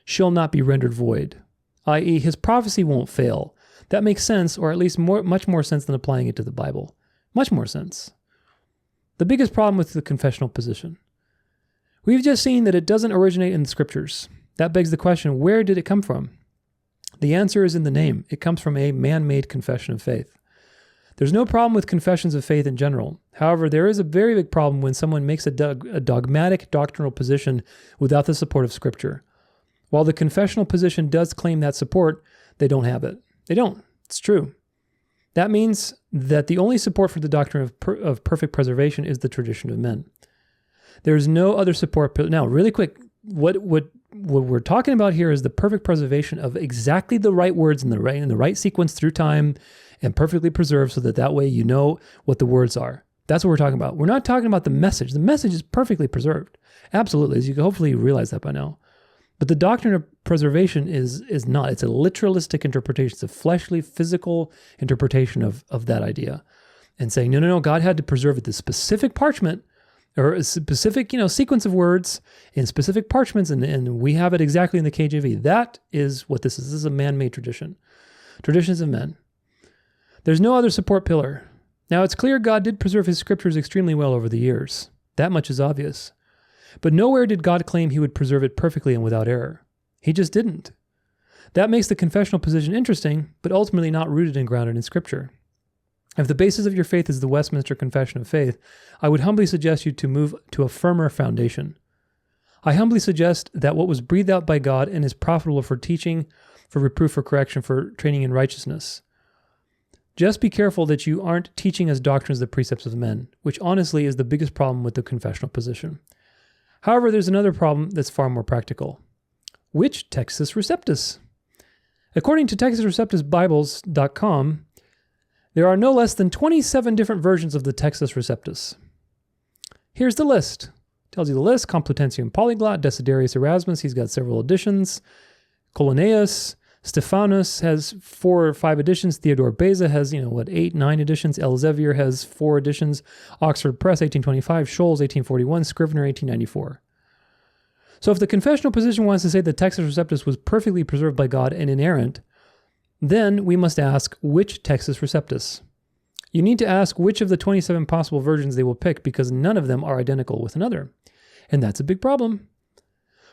shall not be rendered void, i.e. his prophecy won't fail. That makes sense, or at least much more sense than applying it to the Bible. Much more sense. The biggest problem with the confessional position. We've just seen that it doesn't originate in the scriptures. That begs the question, where did it come from? The answer is in the name. It comes from a man-made confession of faith. There's no problem with confessions of faith in general. However, there is a very big problem when someone makes a dogmatic doctrinal position without the support of Scripture. While the confessional position does claim that support, they don't have it. They don't. It's true. That means that the only support for the doctrine of perfect preservation is the tradition of men. There is no other support. Now, really quick, what we're talking about here is the perfect preservation of exactly the right words in the right sequence through time and perfectly preserved so that way you know what the words are. That's what we're talking about. We're not talking about the message. The message is perfectly preserved. Absolutely, as you can hopefully realize that by now. But the doctrine of preservation is not. It's a literalistic interpretation. It's a fleshly, physical interpretation of that idea. And saying, no, God had to preserve it, this specific parchment, or a specific, sequence of words in specific parchments, and we have it exactly in the KJV. That is what this is. This is a man-made tradition. Traditions of men. There's no other support pillar. Now, it's clear God did preserve his scriptures extremely well over the years. That much is obvious. But nowhere did God claim he would preserve it perfectly and without error. He just didn't. That makes the confessional position interesting, but ultimately not rooted and grounded in Scripture. If the basis of your faith is the Westminster Confession of Faith, I would humbly suggest you to move to a firmer foundation. I humbly suggest that what was breathed out by God and is profitable for teaching, for reproof, for correction, for training in righteousness. Just be careful that you aren't teaching as doctrines the precepts of men, which honestly is the biggest problem with the confessional position. However, there's another problem that's far more practical. Which Textus Receptus? According to TextusReceptusBibles.com, there are no less than 27 different versions of the Textus Receptus. Here's the list. Tells you the list. Complutensian Polyglot, Desiderius Erasmus, he's got several editions. Coloneus, Stephanus has 4 or 5 editions. Theodore Beza has, 8, 9 editions. Elzevier has 4 editions. Oxford Press, 1825. Scholes, 1841. Scrivener, 1894. So if the confessional position wants to say that Textus Receptus was perfectly preserved by God and inerrant, then we must ask, which Textus Receptus? You need to ask which of the 27 possible versions they will pick because none of them are identical with another. And that's a big problem.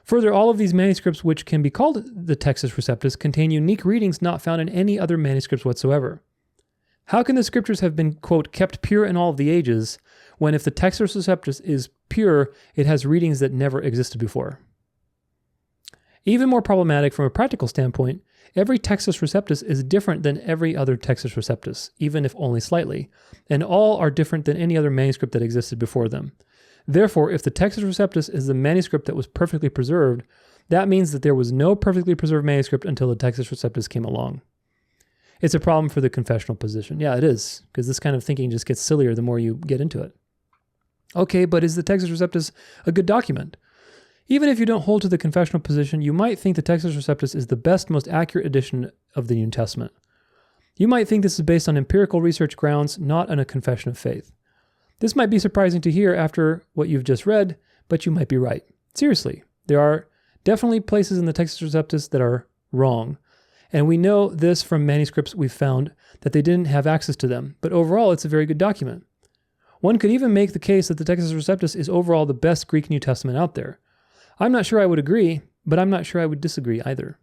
Further, all of these manuscripts, which can be called the Textus Receptus, contain unique readings not found in any other manuscripts whatsoever. How can the scriptures have been, quote, kept pure in all of the ages, when if the Textus Receptus is pure, it has readings that never existed before? Even more problematic from a practical standpoint, every Textus Receptus is different than every other Textus Receptus, even if only slightly, and all are different than any other manuscript that existed before them. Therefore, if the Textus Receptus is the manuscript that was perfectly preserved, that means that there was no perfectly preserved manuscript until the Textus Receptus came along. It's a problem for the confessional position. Yeah, it is, because this kind of thinking just gets sillier the more you get into it. Okay, but is the Textus Receptus a good document? Even if you don't hold to the confessional position, you might think the Textus Receptus is the best, most accurate edition of the New Testament. You might think this is based on empirical research grounds, not on a confession of faith. This might be surprising to hear after what you've just read, but you might be right. Seriously, there are definitely places in the Textus Receptus that are wrong. And we know this from manuscripts we've found that they didn't have access to them, but overall it's a very good document. One could even make the case that the Textus Receptus is overall the best Greek New Testament out there. I'm not sure I would agree, but I'm not sure I would disagree either.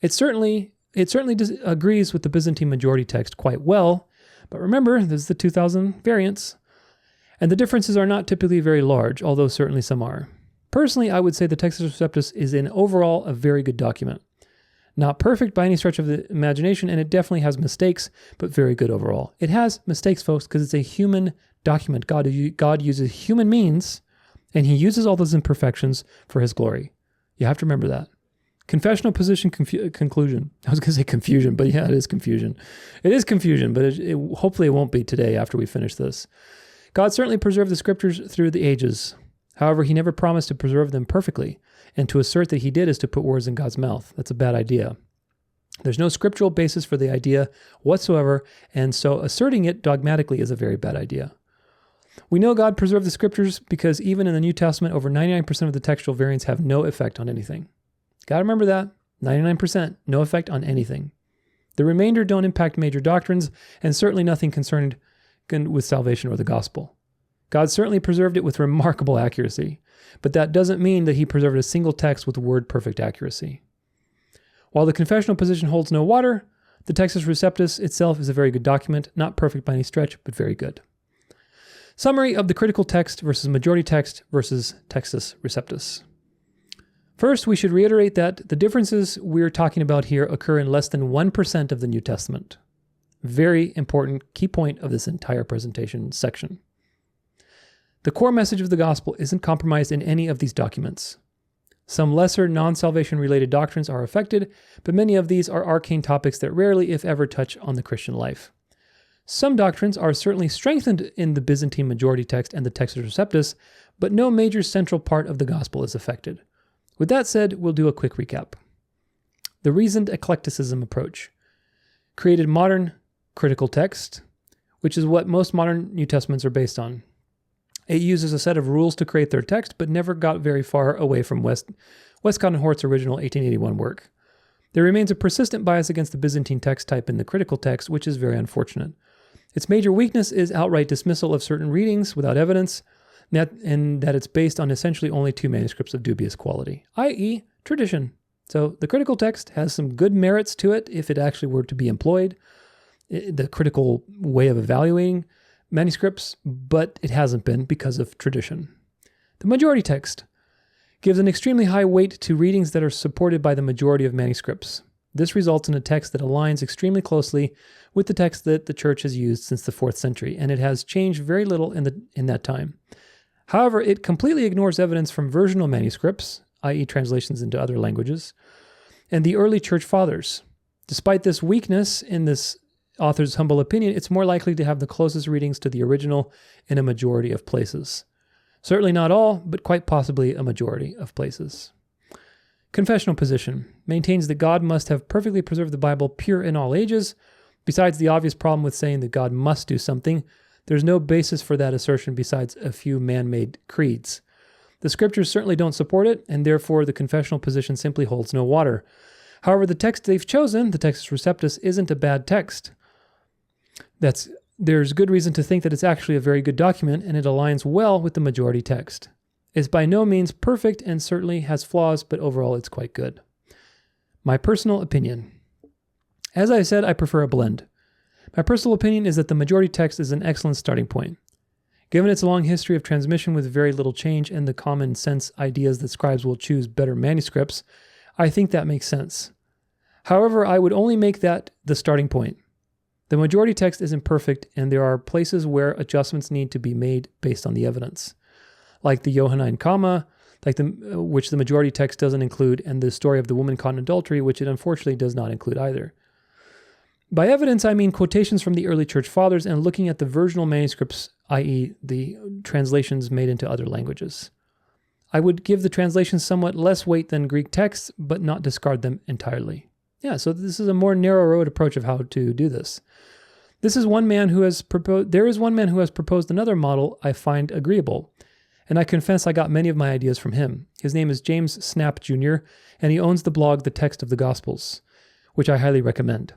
It certainly agrees with the Byzantine majority text quite well, but remember, this is the 2000 variants, and the differences are not typically very large, although certainly some are. Personally, I would say the Textus Receptus is overall a very good document. Not perfect by any stretch of the imagination, and it definitely has mistakes, but very good overall. It has mistakes, folks, because it's a human document. God uses human means, and he uses all those imperfections for his glory. You have to remember that. Confessional position conclusion. I was going to say confusion, but yeah, it is confusion. It is confusion, but hopefully it won't be today after we finish this. God certainly preserved the scriptures through the ages. However, he never promised to preserve them perfectly, and to assert that he did is to put words in God's mouth. That's a bad idea. There's no scriptural basis for the idea whatsoever, and so asserting it dogmatically is a very bad idea. We know God preserved the scriptures because even in the New Testament, over 99% of the textual variants have no effect on anything. Got to remember that. 99%, no effect on anything. The remainder don't impact major doctrines, and certainly nothing concerned with salvation or the gospel. God certainly preserved it with remarkable accuracy, but that doesn't mean that he preserved a single text with word-perfect accuracy. While the confessional position holds no water, the Textus Receptus itself is a very good document, not perfect by any stretch, but very good. Summary of the critical text versus majority text versus Textus Receptus. First, we should reiterate that the differences we're talking about here occur in less than 1% of the New Testament. Very important key point of this entire presentation section. The core message of the gospel isn't compromised in any of these documents. Some lesser non-salvation related doctrines are affected, but many of these are arcane topics that rarely, if ever, touch on the Christian life. Some doctrines are certainly strengthened in the Byzantine majority text and the Textus Receptus, but no major central part of the gospel is affected. With that said, we'll do a quick recap. The reasoned eclecticism approach created modern critical text, which is what most modern New Testaments are based on. It uses a set of rules to create their text, but never got very far away from Westcott and Hort's original 1881 work. There remains a persistent bias against the Byzantine text type in the critical text, which is very unfortunate. Its major weakness is outright dismissal of certain readings without evidence, and that it's based on essentially only two manuscripts of dubious quality, i.e., tradition. So the critical text has some good merits to it if it actually were to be employed, the critical way of evaluating manuscripts, but it hasn't been because of tradition. The majority text gives an extremely high weight to readings that are supported by the majority of manuscripts. This results in a text that aligns extremely closely with the text that the church has used since the 4th century, and it has changed very little in that time. However, it completely ignores evidence from versional manuscripts, i.e. translations into other languages, and the early church fathers. Despite this weakness in this author's humble opinion, it's more likely to have the closest readings to the original in a majority of places. Certainly not all, but quite possibly a majority of places. Confessional position maintains that God must have perfectly preserved the Bible pure in all ages. Besides the obvious problem with saying that God must do something, there's no basis for that assertion besides a few man-made creeds. The scriptures certainly don't support it, and therefore the confessional position simply holds no water. However, the text they've chosen, the Textus Receptus, isn't a bad text. There's good reason to think that it's actually a very good document, and it aligns well with the majority text. It's by no means perfect and certainly has flaws, but overall it's quite good. My personal opinion. As I said, I prefer a blend. My personal opinion is that the majority text is an excellent starting point. Given its long history of transmission with very little change and the common sense ideas that scribes will choose better manuscripts, I think that makes sense. However, I would only make that the starting point. The majority text isn't perfect, and there are places where adjustments need to be made based on the evidence, like the Johannine comma, which the majority text doesn't include, and the story of the woman caught in adultery, which it unfortunately does not include either. By evidence, I mean quotations from the early church fathers and looking at the versional manuscripts, i.e. the translations made into other languages. I would give the translations somewhat less weight than Greek texts, but not discard them entirely. Yeah, so this is a more narrow road approach of how to do this. There is one man who has proposed another model I find agreeable, and I confess I got many of my ideas from him. His name is James Snap Jr., and he owns the blog The Text of the Gospels, which I highly recommend.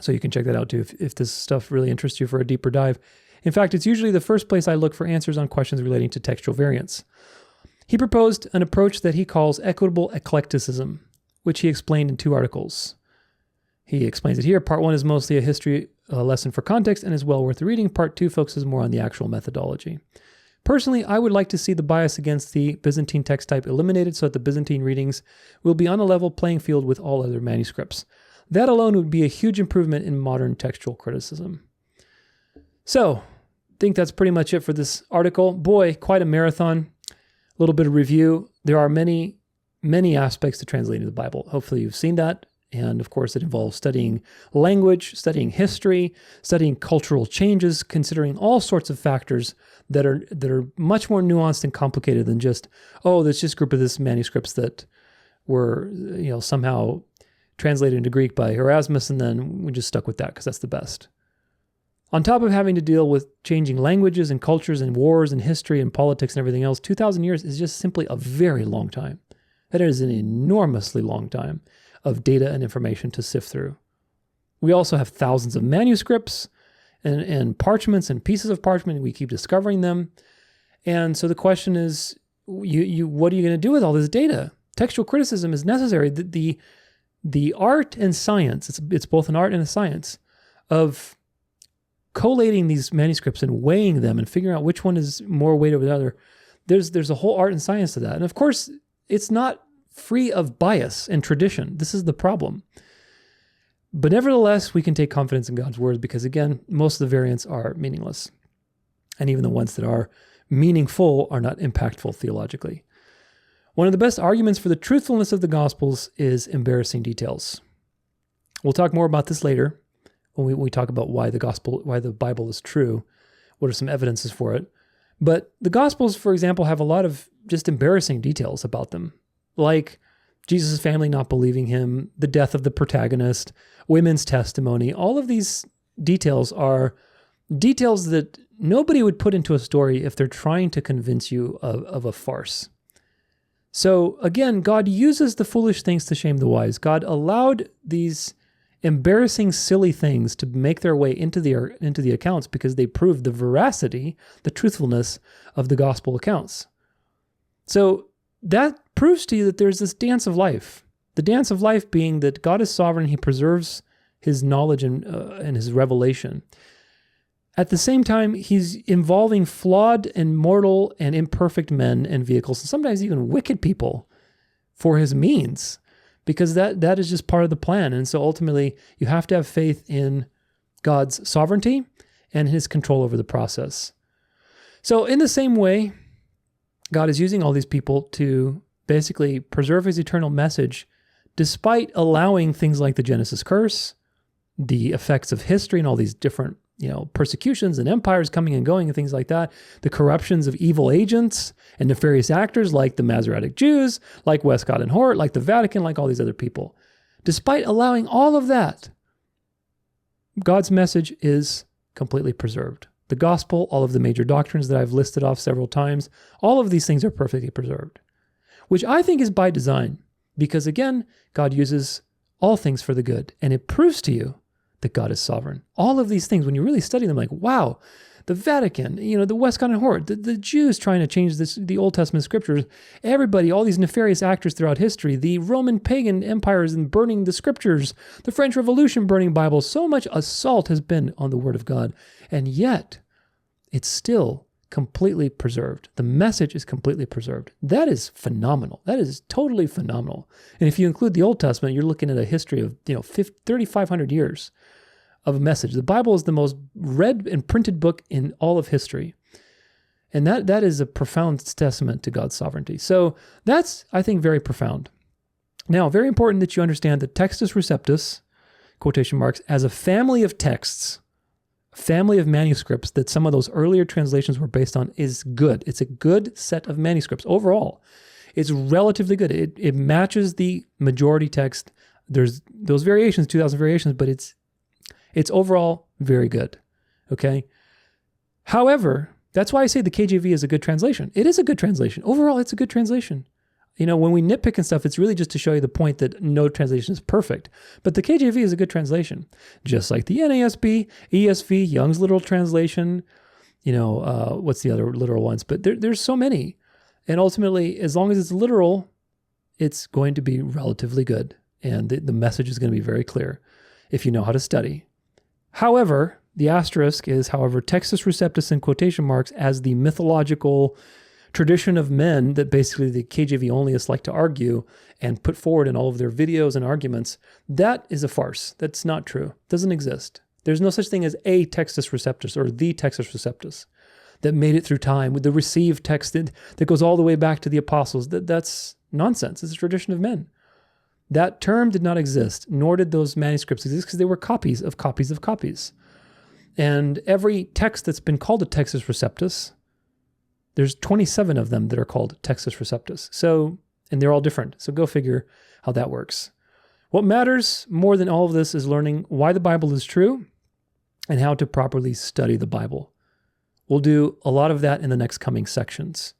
So you can check that out too if this stuff really interests you for a deeper dive. In fact, it's usually the first place I look for answers on questions relating to textual variants. He proposed an approach that he calls equitable eclecticism, which he explained in 2 articles. He explains it here. Part 1 is mostly a history lesson for context and is well worth reading. Part 2 focuses more on the actual methodology. Personally, I would like to see the bias against the Byzantine text type eliminated so that the Byzantine readings will be on a level playing field with all other manuscripts. That alone would be a huge improvement in modern textual criticism. So, I think that's pretty much it for this article. Boy, quite a marathon. A little bit of review. There are many aspects to translating the Bible. Hopefully you've seen that. And of course, it involves studying language, studying history, studying cultural changes, considering all sorts of factors that are much more nuanced and complicated than just, there's just a group of this manuscripts that were, somehow translated into Greek by Erasmus, and then we just stuck with that because that's the best. On top of having to deal with changing languages and cultures and wars and history and politics and everything else, 2,000 years is just simply a very long time. That is an enormously long time of data and information to sift through. We also have thousands of manuscripts and parchments and pieces of parchment. We keep discovering them. And so the question is, what are you going to do with all this data? Textual criticism is necessary. The art and science, it's both an art and a science, of collating these manuscripts and weighing them and figuring out which one is more weight over the other. There's a whole art and science to that. And of course, it's not free of bias and tradition. This is the problem. But nevertheless, we can take confidence in God's word because, again, most of the variants are meaningless. And even the ones that are meaningful are not impactful theologically. One of the best arguments for the truthfulness of the Gospels is embarrassing details. We'll talk more about this later when we talk about why the Bible is true. What are some evidences for it? But the Gospels, for example, have a lot of just embarrassing details about them, like Jesus' family not believing him, the death of the protagonist, women's testimony. All of these details are details that nobody would put into a story if they're trying to convince you of a farce. So again, God uses the foolish things to shame the wise. God allowed these embarrassing, silly things to make their way into the accounts because they prove the veracity, the truthfulness of the gospel accounts. So that proves to you that there's this dance of life. The dance of life being that God is sovereign, he preserves his knowledge and his revelation. At the same time, he's involving flawed and mortal and imperfect men and vehicles, and sometimes even wicked people for his means, because that is just part of the plan. And so ultimately, you have to have faith in God's sovereignty and his control over the process. So in the same way, God is using all these people to basically preserve his eternal message, despite allowing things like the Genesis curse, the effects of history and all these different persecutions and empires coming and going and things like that, the corruptions of evil agents and nefarious actors like the Masoretic Jews, like Westcott and Hort, like the Vatican, like all these other people. Despite allowing all of that, God's message is completely preserved. The gospel, all of the major doctrines that I've listed off several times, all of these things are perfectly preserved, which I think is by design, because again, God uses all things for the good, and it proves to you that God is sovereign. All of these things, when you really study them, like, wow, the Vatican, the Westcott and Hort, the Jews trying to change the Old Testament scriptures, everybody, all these nefarious actors throughout history, the Roman pagan empires and burning the scriptures, the French Revolution burning Bibles, so much assault has been on the word of God, and yet it's still completely preserved. The message is completely preserved. That is phenomenal. That is totally phenomenal. And if you include the Old Testament, you're looking at a history of 3,500 years of a message. The Bible is the most read and printed book in all of history. And that is a profound testament to God's sovereignty. So that's, I think, very profound. Now, very important that you understand that Textus Receptus, quotation marks, as a family of texts family of manuscripts that some of those earlier translations were based on is good. It's a good set of manuscripts overall. It's relatively good. It matches the majority text. There's those variations, 2,000 variations, but it's overall very good. Okay. However, that's why I say the KJV is a good translation. It is a good translation. Overall, it's a good translation. When we nitpick and stuff, it's really just to show you the point that no translation is perfect. But the KJV is a good translation, just like the NASB, ESV, Young's Literal Translation, what's the other literal ones? But there's so many. And ultimately, as long as it's literal, it's going to be relatively good. And the message is going to be very clear if you know how to study. However, the asterisk is, Textus, Receptus, in quotation marks, as the mythological tradition of men that basically the KJV Onlyists like to argue and put forward in all of their videos and arguments. That is a farce. That's not true. It doesn't exist. There's no such thing as a Textus Receptus or the Textus Receptus that made it through time with the received text that goes all the way back to the apostles. That's nonsense. It's a tradition of men. That term did not exist, nor did those manuscripts exist, because they were copies of copies of copies. And every text that's been called a Textus Receptus, there's 27 of them that are called Textus Receptus. And they're all different. So go figure how that works. What matters more than all of this is learning why the Bible is true and how to properly study the Bible. We'll do a lot of that in the next coming sections.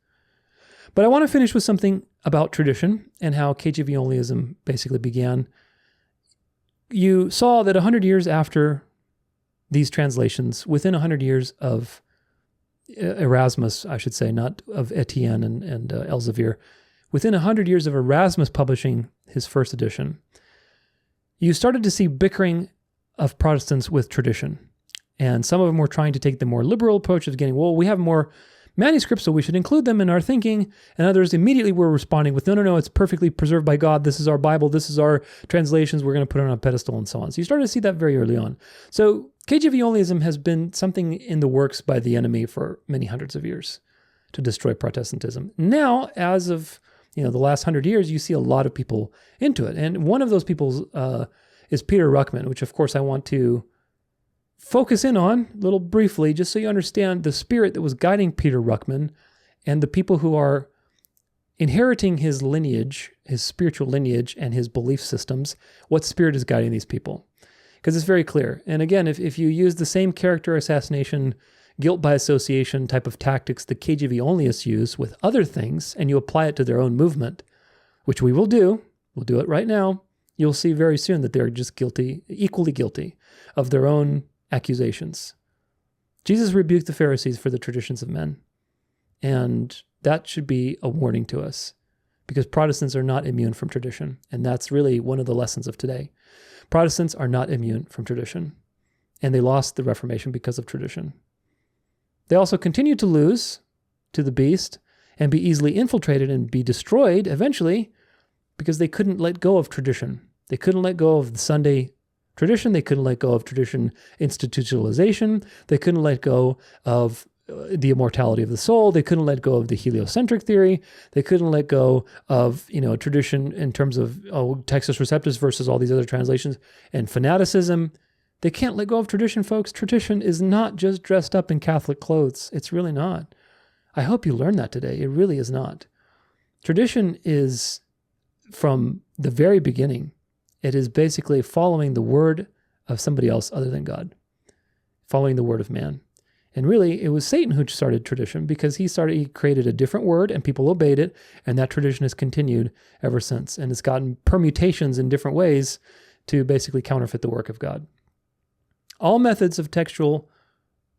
But I want to finish with something about tradition and how KJV Onlyism basically began. You saw that 100 years after these translations, within 100 years of Erasmus, I should say, not of Etienne and Elzevir, within 100 years of Erasmus publishing his first edition, you started to see bickering of Protestants with tradition. And some of them were trying to take the more liberal approach of getting, we have more manuscripts, so we should include them in our thinking. And others immediately were responding with, no, it's perfectly preserved by God. This is our Bible. This is our translations. We're going to put it on a pedestal and so on. So you started to see that very early on. So KJV Onlyism has been something in the works by the enemy for many hundreds of years to destroy Protestantism. Now, as of the last 100 years, you see a lot of people into it. And one of those people is Peter Ruckman, which of course I want to focus in on a little briefly, just so you understand the spirit that was guiding Peter Ruckman and the people who are inheriting his lineage, his spiritual lineage and his belief systems. What spirit is guiding these people? Because it's very clear. And again, if you use the same character assassination, guilt by association type of tactics the KJV Onlyists use with other things, and you apply it to their own movement, which we'll do it right now, you'll see very soon that they're just equally guilty of their own accusations. Jesus rebuked the Pharisees for the traditions of men. And that should be a warning to us, because Protestants are not immune from tradition. And that's really one of the lessons of today. Protestants are not immune from tradition. And they lost the Reformation because of tradition. They also continue to lose to the beast and be easily infiltrated and be destroyed eventually because they couldn't let go of tradition. They couldn't let go of the Sunday tradition. They couldn't let go of tradition institutionalization. They couldn't let go of the immortality of the soul. They couldn't let go of the heliocentric theory. They couldn't let go of, tradition in terms of Textus Receptus versus all these other translations and fanaticism. They can't let go of tradition, folks. Tradition is not just dressed up in Catholic clothes. It's really not. I hope you learned that today. It really is not. Tradition is, from the very beginning, it is basically following the word of somebody else other than God, following the word of man. And really, it was Satan who started tradition, because he created a different word and people obeyed it, and that tradition has continued ever since. And it's gotten permutations in different ways to basically counterfeit the work of God. All methods of textual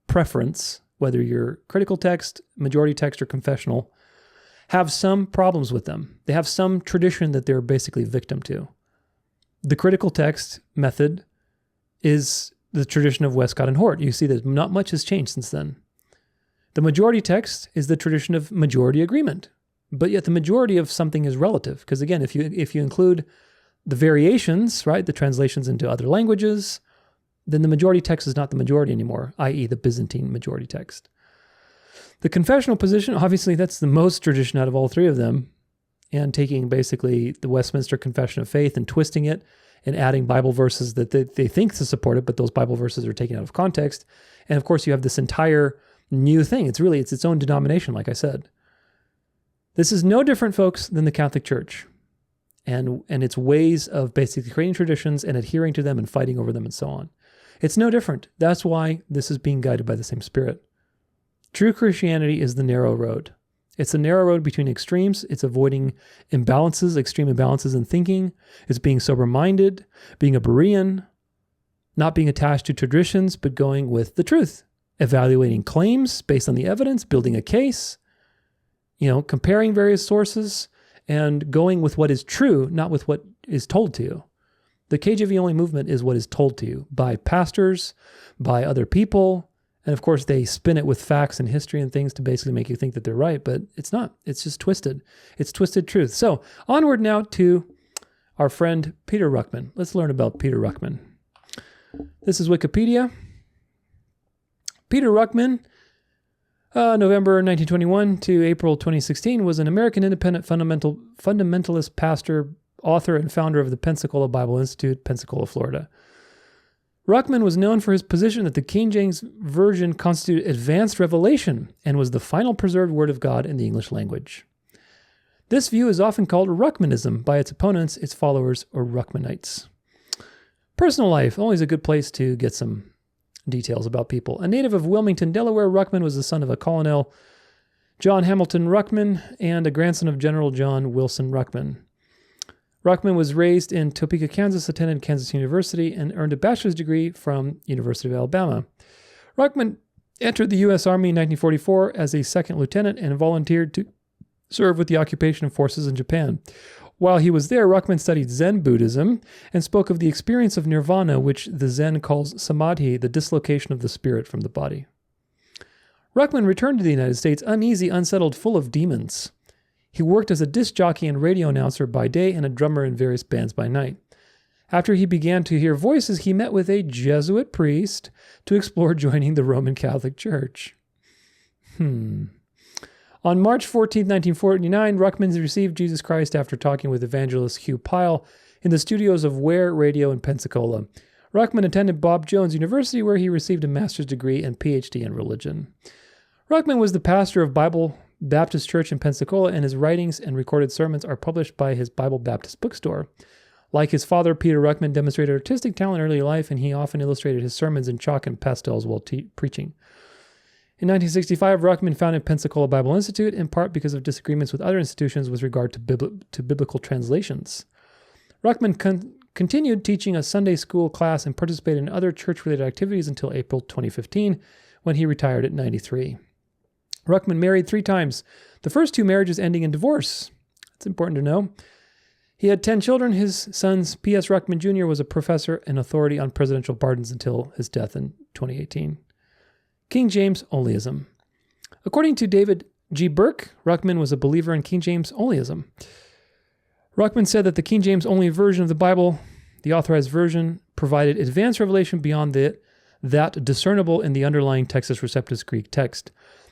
preference, whether you're critical text, majority text, or confessional, have some problems with them. They have some tradition that they're basically victim to. The critical text method is the tradition of Westcott and Hort. You see that not much has changed since then. The majority text is the tradition of majority agreement, but yet the majority of something is relative. Because again, if you include the variations, right, the translations into other languages, then the majority text is not the majority anymore, i.e. the Byzantine majority text. The confessional position, obviously that's the most tradition out of all three of them, and taking basically the Westminster Confession of Faith and twisting it and adding Bible verses that they think to support it, but those Bible verses are taken out of context. And of course, you have this entire new thing. It's its own denomination, like I said. This is no different, folks, than the Catholic Church and its ways of basically creating traditions and adhering to them and fighting over them and so on. It's no different. That's why this is being guided by the same Spirit. True Christianity is the narrow road. It's the narrow road between extremes. It's avoiding imbalances, extreme imbalances in thinking. It's being sober-minded, being a Berean, not being attached to traditions, but going with the truth, evaluating claims based on the evidence, building a case, comparing various sources, and going with what is true, not with what is told to you. The KJV Only movement is what is told to you by pastors, by other people, and of course they spin it with facts and history and things to basically make you think that they're right, but it's not. It's just twisted. It's twisted truth. So onward now to our friend Peter Ruckman. Let's learn about Peter Ruckman. This is Wikipedia. Peter Ruckman, November 1921 to April 2016, was an American independent fundamentalist pastor, author, and founder of the Pensacola Bible Institute, Pensacola, Florida. Ruckman was known for his position that the King James Version constituted advanced revelation and was the final preserved word of God in the English language. This view is often called Ruckmanism by its opponents, its followers, or Ruckmanites. Personal life, always a good place to get some details about people. A native of Wilmington, Delaware, Ruckman was the son of a Colonel John Hamilton Ruckman and a grandson of General John Wilson Ruckman. Ruckman was raised in Topeka, Kansas, attended Kansas University, and earned a bachelor's degree from University of Alabama. Ruckman entered the U.S. Army in 1944 as a second lieutenant and volunteered to serve with the occupation forces in Japan. While he was there, Ruckman studied Zen Buddhism and spoke of the experience of nirvana, which the Zen calls samadhi, the dislocation of the spirit from the body. Ruckman returned to the United States uneasy, unsettled, full of demons. He worked as a disc jockey and radio announcer by day and a drummer in various bands by night. After he began to hear voices, he met with a Jesuit priest to explore joining the Roman Catholic Church. On March 14, 1949, Ruckman received Jesus Christ after talking with evangelist Hugh Pyle in the studios of Ware Radio in Pensacola. Ruckman attended Bob Jones University, where he received a master's degree and PhD in religion. Ruckman was the pastor of Bible Baptist Church in Pensacola, and his writings and recorded sermons are published by his Bible Baptist bookstore. Like his father, Peter Ruckman demonstrated artistic talent in early life, and he often illustrated his sermons in chalk and pastels while preaching. In 1965, Ruckman founded Pensacola Bible Institute, in part because of disagreements with other institutions with regard to biblical translations. Ruckman continued teaching a Sunday school class and participated in other church-related activities until April 2015, when he retired at 93. Ruckman married 3 times, the first 2 marriages ending in divorce. It's important to know. He had 10 children. His son, P.S. Ruckman Jr., was a professor and authority on presidential pardons until his death in 2018. King James Onlyism. According to David G. Burke, Ruckman was a believer in King James Onlyism. Ruckman said that the King James Only version of the Bible, the authorized version, provided advanced revelation beyond that discernible in the underlying Textus Receptus Greek text,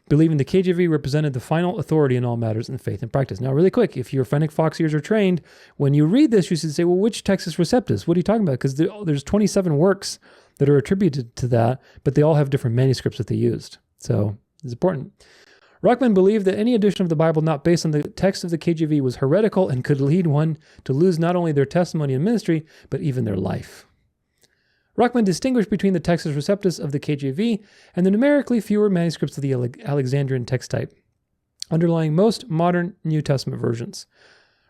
believing the KJV represented the final authority in all matters in faith and practice. Now, really quick, if your Fennec fox ears are trained, when you read this, you should say, well, which Textus Receptus? What are you talking about? Because there's 27 works that are attributed to that, but they all have different manuscripts that they used. So it's important. Ruckman believed that any edition of the Bible not based on the text of the KJV was heretical and could lead one to lose not only their testimony and ministry, but even their life. Ruckman distinguished between the Textus Receptus of the KJV and the numerically fewer manuscripts of the Alexandrian text type, underlying most modern New Testament versions.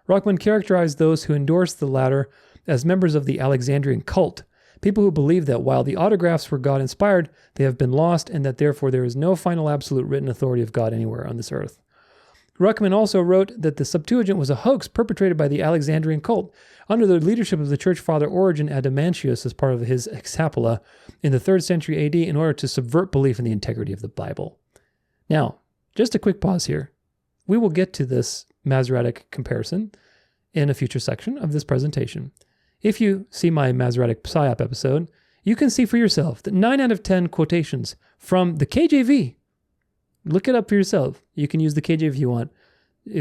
Ruckman characterized those who endorsed the latter as members of the Alexandrian cult, people who believe that while the autographs were God-inspired, they have been lost and that therefore there is no final absolute written authority of God anywhere on this earth. Ruckman also wrote that the Septuagint was a hoax perpetrated by the Alexandrian cult under the leadership of the church father Origen Adamantius as part of his Hexapla in the 3rd century AD in order to subvert belief in the integrity of the Bible. Now, just a quick pause here. We will get to this Masoretic comparison in a future section of this presentation. If you see my Masoretic Psyop episode, you can see for yourself that 9 out of 10 quotations from the KJV, look it up for yourself. You can use the KJV if you want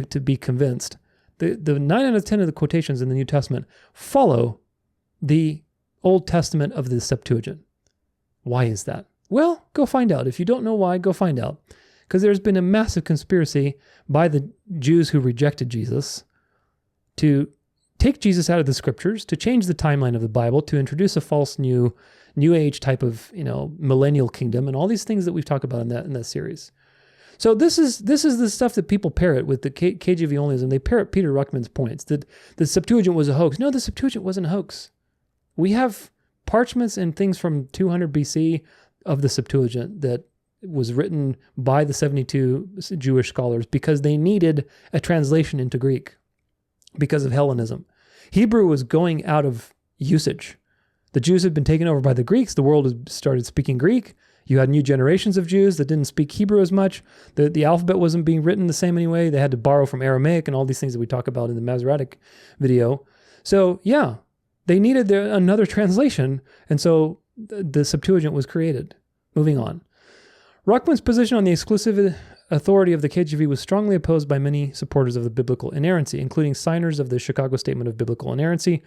to be convinced. The 9 out of 10 of the quotations in the New Testament follow the Old Testament of the Septuagint. Why is that? Well, go find out. If you don't know why, go find out. Because there's been a massive conspiracy by the Jews who rejected Jesus to take Jesus out of the scriptures, to change the timeline of the Bible, to introduce a false new age type of, millennial kingdom, and all these things that we've talked about in that series. So this is the stuff that people parrot with the KJV Onlyism. They parrot Peter Ruckman's points that the Septuagint was a hoax. No, the Septuagint wasn't a hoax. We have parchments and things from 200 BC of the Septuagint that was written by the 72 Jewish scholars because they needed a translation into Greek because of Hellenism. Hebrew was going out of usage. The Jews had been taken over by the Greeks. The world had started speaking Greek. You had new generations of Jews that didn't speak Hebrew as much. The alphabet wasn't being written the same anyway. They had to borrow from Aramaic and all these things that we talk about in the Masoretic video. So yeah, they needed another translation. And so the Septuagint was created. Moving on. Ruckman's position on the exclusive authority of the KJV was strongly opposed by many supporters of the biblical inerrancy, including signers of the Chicago Statement of Biblical Inerrancy,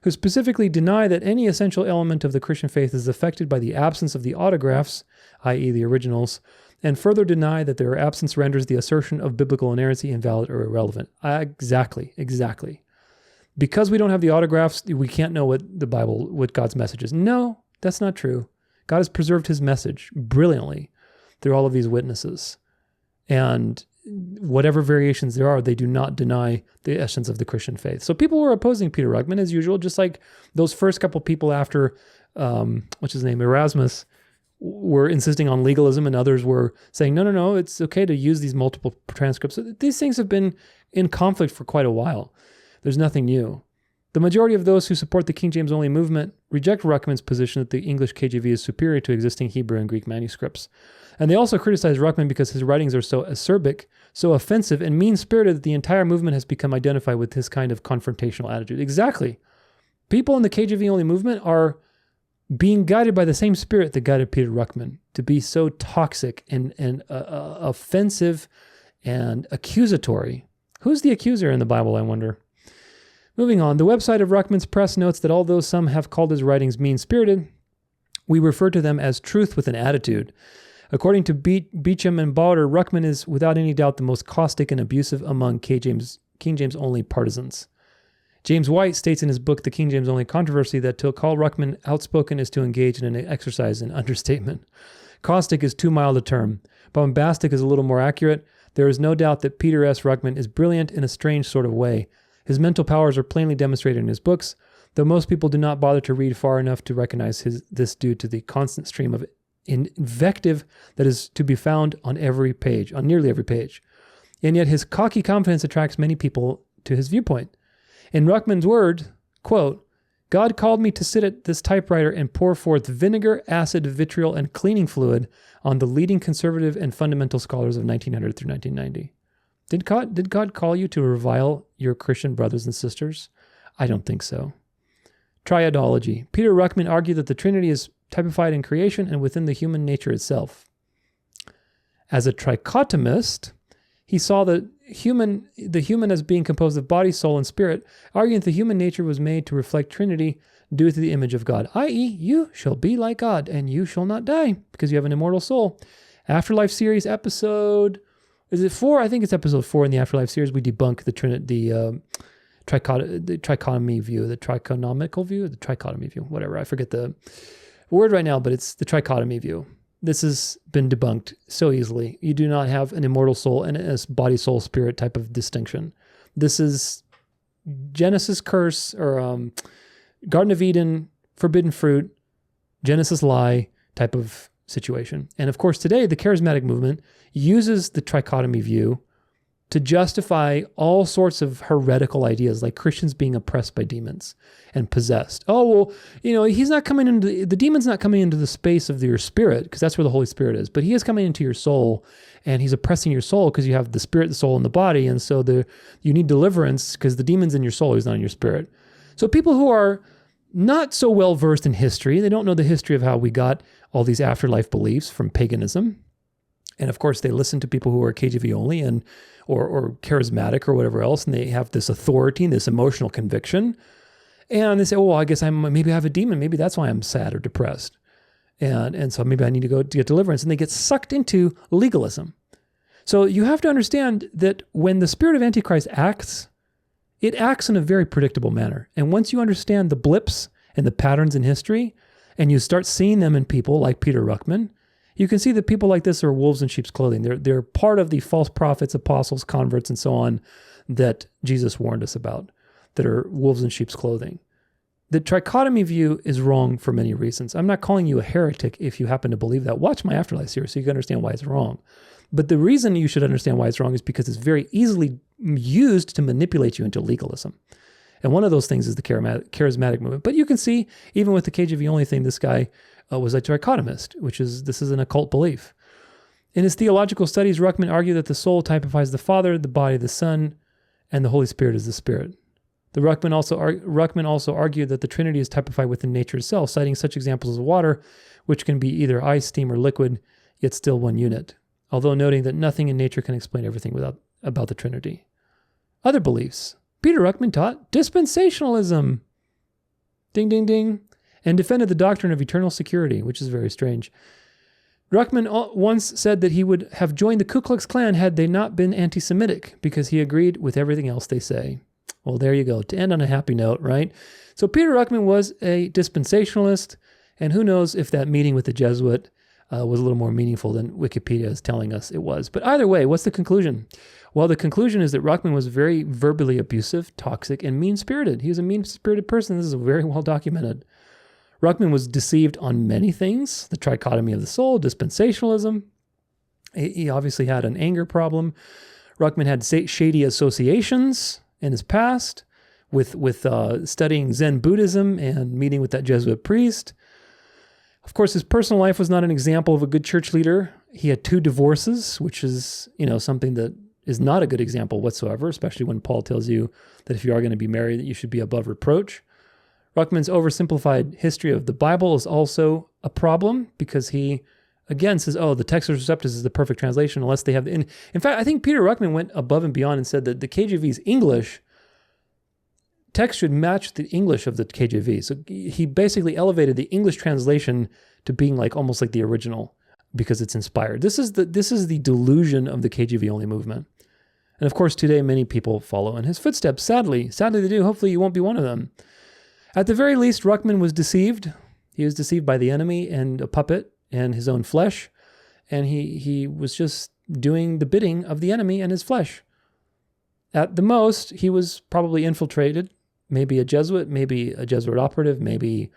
who specifically deny that any essential element of the Christian faith is affected by the absence of the autographs, i.e. the originals, and further deny that their absence renders the assertion of biblical inerrancy invalid or irrelevant. Exactly. Because we don't have the autographs, we can't know what God's message is. No, that's not true. God has preserved his message brilliantly through all of these witnesses. And whatever variations there are, they do not deny the essence of the Christian faith. So people were opposing Peter Ruckman as usual, just like those first couple people after, what's his name, Erasmus, were insisting on legalism, and others were saying, no, it's okay to use these multiple transcripts. So these things have been in conflict for quite a while. There's nothing new. The majority of those who support the King James Only movement reject Ruckman's position that the English KJV is superior to existing Hebrew and Greek manuscripts. And they also criticize Ruckman because his writings are so acerbic, so offensive, and mean-spirited that the entire movement has become identified with his kind of confrontational attitude. Exactly. People in the KJV Only movement are being guided by the same spirit that guided Peter Ruckman to be so toxic and offensive and accusatory. Who's the accuser in the Bible, I wonder? Moving on, the website of Ruckman's press notes that although some have called his writings mean-spirited, we refer to them as truth with an attitude. According to Beecham and Bauder, Ruckman is without any doubt the most caustic and abusive among King James Only partisans. James White states in his book, The King James Only Controversy, that to call Ruckman outspoken is to engage in an exercise in understatement. Caustic is too mild a term. Bombastic is a little more accurate. There is no doubt that Peter S. Ruckman is brilliant in a strange sort of way. His mental powers are plainly demonstrated in his books, though most people do not bother to read far enough to recognize this due to the constant stream of invective that is to be found on nearly every page. And yet his cocky confidence attracts many people to his viewpoint. In Ruckman's word, quote, God called me to sit at this typewriter and pour forth vinegar, acid, vitriol, and cleaning fluid on the leading conservative and fundamental scholars of 1900 through 1990. Did God call you to revile your Christian brothers and sisters? I don't think so. Triadology. Peter Ruckman argued that the Trinity is typified in creation and within the human nature itself. As a trichotomist, he saw the human as being composed of body, soul, and spirit, arguing that the human nature was made to reflect Trinity due to the image of God, i.e., you shall be like God, and you shall not die, because you have an immortal soul. Afterlife series episode, is it 4? I think it's episode 4 in the Afterlife series. We debunk the trichotomy view, the trichonomical view, the trichotomy view, whatever. I forget the word right now, but it's the trichotomy view. This has been debunked so easily. You do not have an immortal soul and a body, soul, spirit type of distinction. This is Genesis curse or Garden of Eden, forbidden fruit, Genesis lie type of situation. And of course, today, the charismatic movement uses the trichotomy view to justify all sorts of heretical ideas, like Christians being oppressed by demons and possessed. Oh, well, he's not coming into the demon's not coming into the space of your spirit, because that's where the Holy Spirit is, but he is coming into your soul, and he's oppressing your soul because you have the spirit, the soul, and the body, and so you need deliverance because the demon's in your soul, he's not in your spirit. So people who are not so well versed in history, they don't know the history of how we got all these afterlife beliefs from paganism. And of course, they listen to people who are KJV only or charismatic or whatever else, and they have this authority and this emotional conviction. And they say, oh, well, I guess maybe I have a demon. Maybe that's why I'm sad or depressed. And so maybe I need to go to get deliverance. And they get sucked into legalism. So you have to understand that when the spirit of Antichrist acts, it acts in a very predictable manner. And once you understand the blips and the patterns in history, and you start seeing them in people like Peter Ruckman, you can see that people like this are wolves in sheep's clothing. They're part of the false prophets, apostles, converts, and so on that Jesus warned us about, that are wolves in sheep's clothing. The trichotomy view is wrong for many reasons. I'm not calling you a heretic if you happen to believe that. Watch my Afterlife series so you can understand why it's wrong. But the reason you should understand why it's wrong is because it's very easily used to manipulate you into legalism. And one of those things is the charismatic movement. But you can see, even with the KJV Only thing, this guy was a trichotomist, this is an occult belief. In his theological studies, Ruckman argued that the soul typifies the Father, the body the Son, and the Holy Spirit is the Spirit. Ruckman also argued that the Trinity is typified within nature itself, citing such examples as water, which can be either ice, steam, or liquid, yet still one unit, although noting that nothing in nature can explain everything about the Trinity. Other beliefs. Peter Ruckman taught dispensationalism, ding, ding, ding, and defended the doctrine of eternal security, which is very strange. Ruckman once said that he would have joined the Ku Klux Klan had they not been anti-Semitic, because he agreed with everything else they say. Well, there you go, to end on a happy note, right? So Peter Ruckman was a dispensationalist, and who knows if that meeting with the Jesuit was a little more meaningful than Wikipedia is telling us it was. But either way, what's the conclusion? Well, the conclusion is that Ruckman was very verbally abusive, toxic, and mean-spirited. He was a mean-spirited person. This is very well documented. Ruckman was deceived on many things, the trichotomy of the soul, dispensationalism. He obviously had an anger problem. Ruckman had shady associations in his past with studying Zen Buddhism and meeting with that Jesuit priest. Of course, his personal life was not an example of a good church leader. He had 2 divorces, which is, something that is not a good example whatsoever, especially when Paul tells you that if you are going to be married, that you should be above reproach. Ruckman's oversimplified history of the Bible is also a problem because he, again, says, oh, the Textus Receptus is the perfect translation unless they have... In fact, I think Peter Ruckman went above and beyond and said that the KJV's English text should match the English of the KJV. So he basically elevated the English translation to being almost like the original because it's inspired. This is the delusion of the KJV Only movement. And of course, today, many people follow in his footsteps. Sadly they do. Hopefully you won't be one of them. At the very least, Ruckman was deceived. He was deceived by the enemy and a puppet and his own flesh. And he was just doing the bidding of the enemy and his flesh. At the most, he was probably infiltrated, maybe a Jesuit, maybe a Jesuit operative, maybe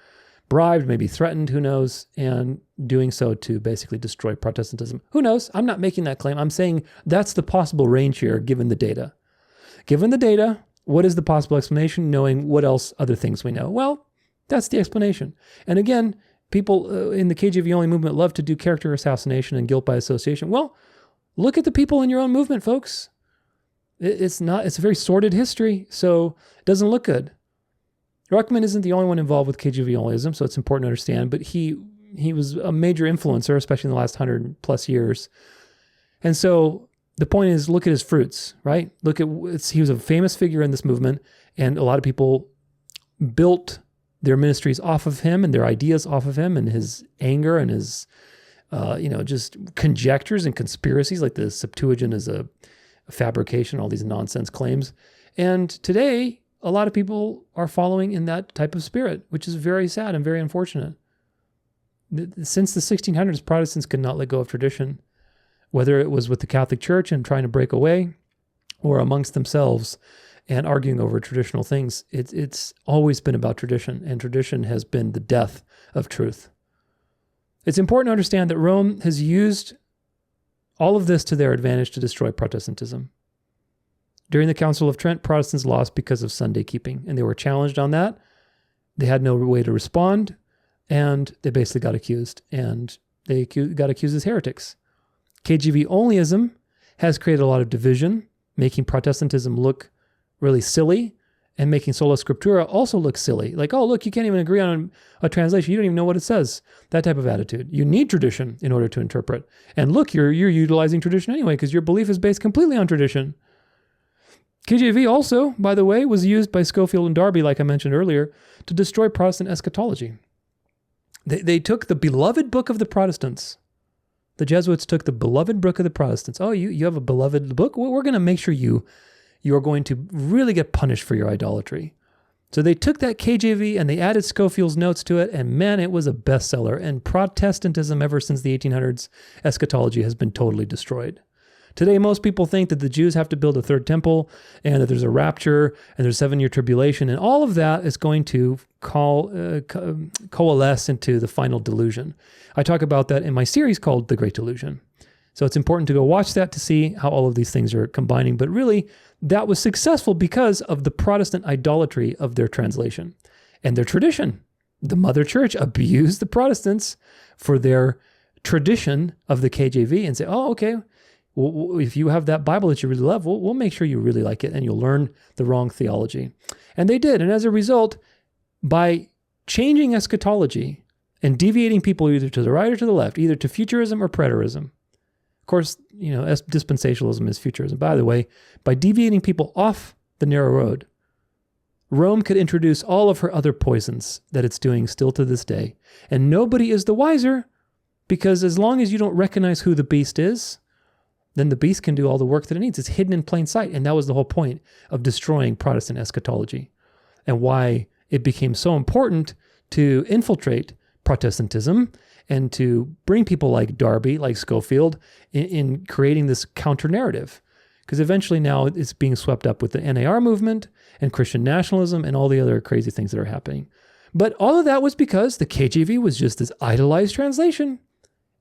bribed, maybe threatened, who knows, and doing so to basically destroy Protestantism. Who knows? I'm not making that claim. I'm saying that's the possible range here, given the data. Given the data, what is the possible explanation, knowing what else other things we know? Well, that's the explanation. And again, people in the KJV Only movement love to do character assassination and guilt by association. Well, look at the people in your own movement, folks. It's a very sordid history, so it doesn't look good. Ruckman isn't the only one involved with KJV Onlyism, so it's important to understand, but he was a major influencer, especially in the last 100 plus years. And so the point is, look at his fruits, right? He was a famous figure in this movement, and a lot of people built their ministries off of him and their ideas off of him and his anger and his, just conjectures and conspiracies, like the Septuagint is a fabrication, all these nonsense claims. And today, a lot of people are following in that type of spirit, which is very sad and very unfortunate. Since the 1600s, Protestants could not let go of tradition, whether it was with the Catholic Church and trying to break away, or amongst themselves and arguing over traditional things. It's always been about tradition, and tradition has been the death of truth. It's important to understand that Rome has used all of this to their advantage to destroy Protestantism. During the Council of Trent, Protestants lost because of Sunday keeping, and they were challenged on that. They had no way to respond, and they basically got accused, and they got accused as heretics. KJV Onlyism has created a lot of division, making Protestantism look really silly, and making sola scriptura also look silly. Like, oh, look, you can't even agree on a translation. You don't even know what it says. That type of attitude. You need tradition in order to interpret. And look, you're utilizing tradition anyway because your belief is based completely on tradition. KJV also, by the way, was used by Scofield and Darby, like I mentioned earlier, to destroy Protestant eschatology. They took the beloved book of the Protestants. The Jesuits took the beloved book of the Protestants. Oh, you have a beloved book? Well, we're going to make sure you are going to really get punished for your idolatry. So they took that KJV and they added Scofield's notes to it, and man, it was a bestseller. And Protestantism, ever since the 1800s, eschatology has been totally destroyed. Today, most people think that the Jews have to build a third temple and that there's a rapture and there's a 7-year tribulation, and all of that is going to coalesce into the final delusion. I talk about that in my series called The Great Delusion. So it's important to go watch that to see how all of these things are combining. But really, that was successful because of the Protestant idolatry of their translation and their tradition. The Mother Church abused the Protestants for their tradition of the KJV and say, oh, okay, well, if you have that Bible that you really love, we'll make sure you really like it and you'll learn the wrong theology. And they did. And as a result, by changing eschatology and deviating people either to the right or to the left, either to futurism or preterism, of course, dispensationalism is futurism. By the way, by deviating people off the narrow road, Rome could introduce all of her other poisons that it's doing still to this day. And nobody is the wiser, because as long as you don't recognize who the beast is, then the beast can do all the work that it needs. It's hidden in plain sight. And that was the whole point of destroying Protestant eschatology and why it became so important to infiltrate Protestantism and to bring people like Darby, like Scofield, in creating this counter-narrative. Because eventually now it's being swept up with the NAR movement and Christian nationalism and all the other crazy things that are happening. But all of that was because the KJV was just this idolized translation.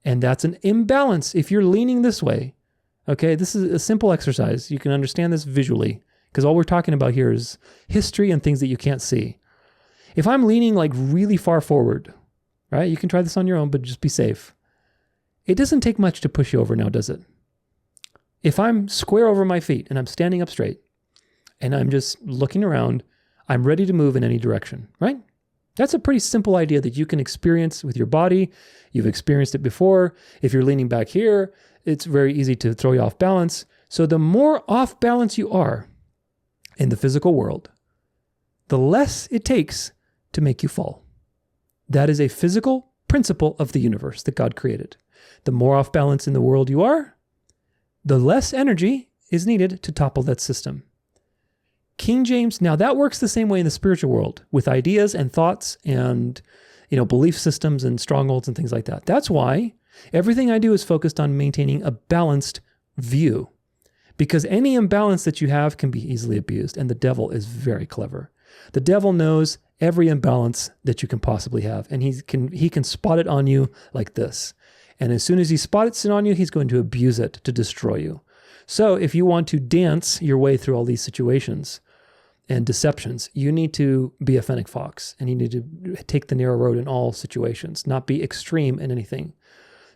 And that's an imbalance if you're leaning this way. Okay, this is a simple exercise. You can understand this visually, because all we're talking about here is history and things that you can't see. If I'm leaning like really far forward, right? You can try this on your own, but just be safe. It doesn't take much to push you over now, does it? If I'm square over my feet and I'm standing up straight and I'm just looking around, I'm ready to move in any direction, right? That's a pretty simple idea that you can experience with your body. You've experienced it before. If you're leaning back here, it's very easy to throw you off balance. So the more off balance you are in the physical world, the less it takes to make you fall. That is a physical principle of the universe that God created. The more off balance in the world you are, the less energy is needed to topple that system. King James, now that works the same way in the spiritual world with ideas and thoughts and, belief systems and strongholds and things like that. That's why everything I do is focused on maintaining a balanced view, because any imbalance that you have can be easily abused, and the devil is very clever. The devil knows every imbalance that you can possibly have, and he can spot it on you like this. And as soon as he spots it on you, he's going to abuse it to destroy you. So if you want to dance your way through all these situations and deceptions, you need to be a Fennec fox, and you need to take the narrow road in all situations, not be extreme in anything,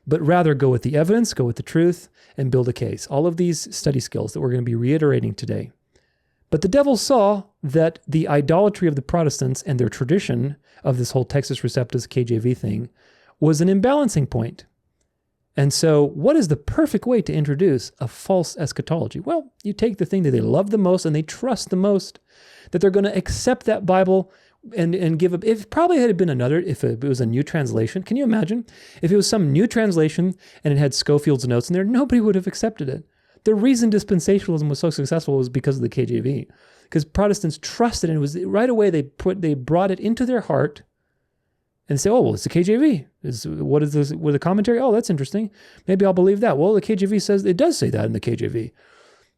but rather go with the evidence, go with the truth, and build a case. All of these study skills that we're going to be reiterating today. But the devil saw that the idolatry of the Protestants and their tradition of this whole Textus Receptus KJV thing was an imbalancing point. And so what is the perfect way to introduce a false eschatology? Well, you take the thing that they love the most and they trust the most, that they're going to accept that Bible and give up. If probably had been if it was a new translation, can you imagine? If it was some new translation and it had Scofield's notes in there, nobody would have accepted it. The reason dispensationalism was so successful was because of the KJV, because Protestants trusted it. And it was right away they brought it into their heart and say, oh, well, it's the KJV. What is this with a commentary? Oh, that's interesting. Maybe I'll believe that. Well, the KJV says it does say that in the KJV.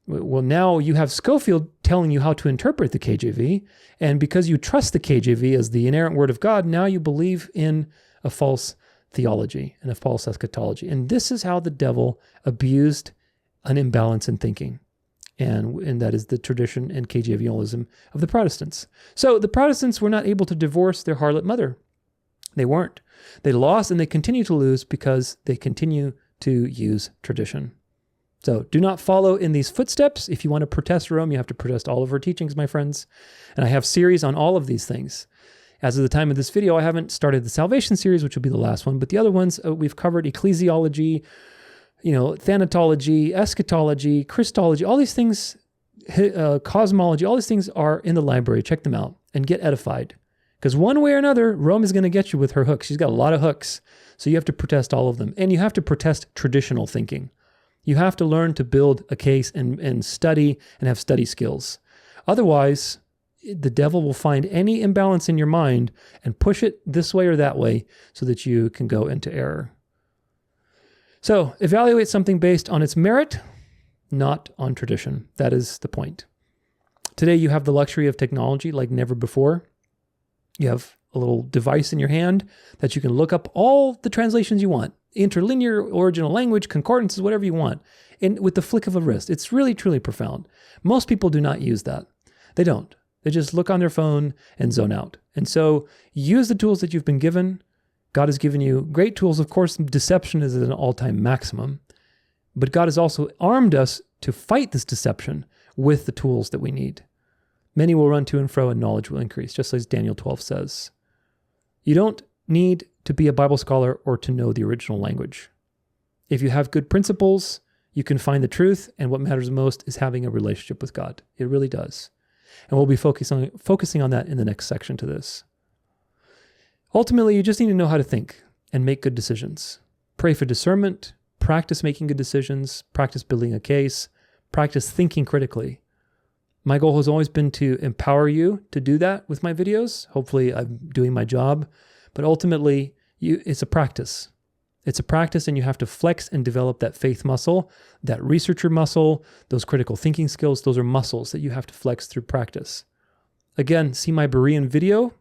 Well, now you have Scofield telling you how to interpret the KJV, and because you trust the KJV as the inerrant word of God, now you believe in a false theology and a false eschatology. And this is how the devil abused an imbalance in thinking. And that is the tradition and KJV Onlyism of the Protestants. So the Protestants were not able to divorce their harlot mother. They weren't. They lost and they continue to lose because they continue to use tradition. So do not follow in these footsteps. If you want to protest Rome, you have to protest all of her teachings, my friends. And I have series on all of these things. As of the time of this video, I haven't started the salvation series, which will be the last one. But the other ones, we've covered ecclesiology, thanatology, eschatology, Christology. All these things cosmology, all these things are in the library. Check them out and get edified. Because one way or another, Rome is going to get you with her hooks. She's got a lot of hooks. So you have to protest all of them. And you have to protest traditional thinking. You have to learn to build a case and study and have study skills. Otherwise, the devil will find any imbalance in your mind and push it this way or that way so that you can go into error. So evaluate something based on its merit, not on tradition. That is the point. Today you have the luxury of technology like never before. You have a little device in your hand that you can look up all the translations you want, interlinear, original language, concordances, whatever you want, and with the flick of a wrist. It's really, truly profound. Most people do not use that. They don't. They just look on their phone and zone out. And so use the tools that you've been given. God has given you great tools. Of course, deception is at an all-time maximum. But God has also armed us to fight this deception with the tools that we need. Many will run to and fro and knowledge will increase, just as Daniel 12 says. You don't need to be a Bible scholar or to know the original language. If you have good principles, you can find the truth, and what matters most is having a relationship with God. It really does. And we'll be focusing on that in the next section to this. Ultimately, you just need to know how to think and make good decisions. Pray for discernment, practice making good decisions, practice building a case, practice thinking critically. My goal has always been to empower you to do that with my videos. Hopefully I'm doing my job, but ultimately it's a practice. It's a practice, and you have to flex and develop that faith muscle, that researcher muscle, those critical thinking skills. Those are muscles that you have to flex through practice. Again, see my Berean video.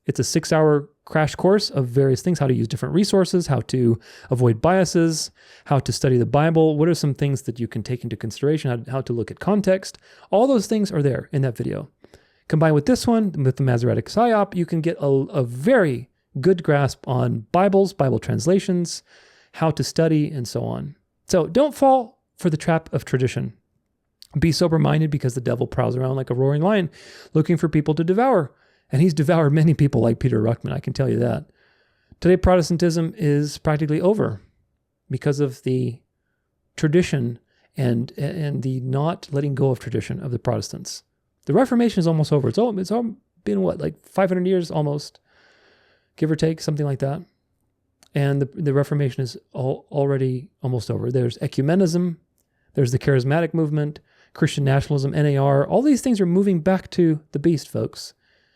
It's a 6-hour crash course of various things, how to use different resources, how to avoid biases, how to study the Bible, what are some things that you can take into consideration, how to look at context. All those things are there in that video. Combined with this one, with the Masoretic Psyop, you can get a very good grasp on Bibles, Bible translations, how to study, and so on. So don't fall for the trap of tradition. Be sober-minded, because the devil prowls around like a roaring lion looking for people to devour. And he's devoured many people like Peter Ruckman, I can tell you that. Today, Protestantism is practically over because of the tradition and the not letting go of tradition of the Protestants. The Reformation is almost over. It's all been, like 500 years almost, give or take, something like that. And the Reformation is already almost over. There's ecumenism, there's the charismatic movement, Christian nationalism, NAR. All these things are moving back to the beast, folks.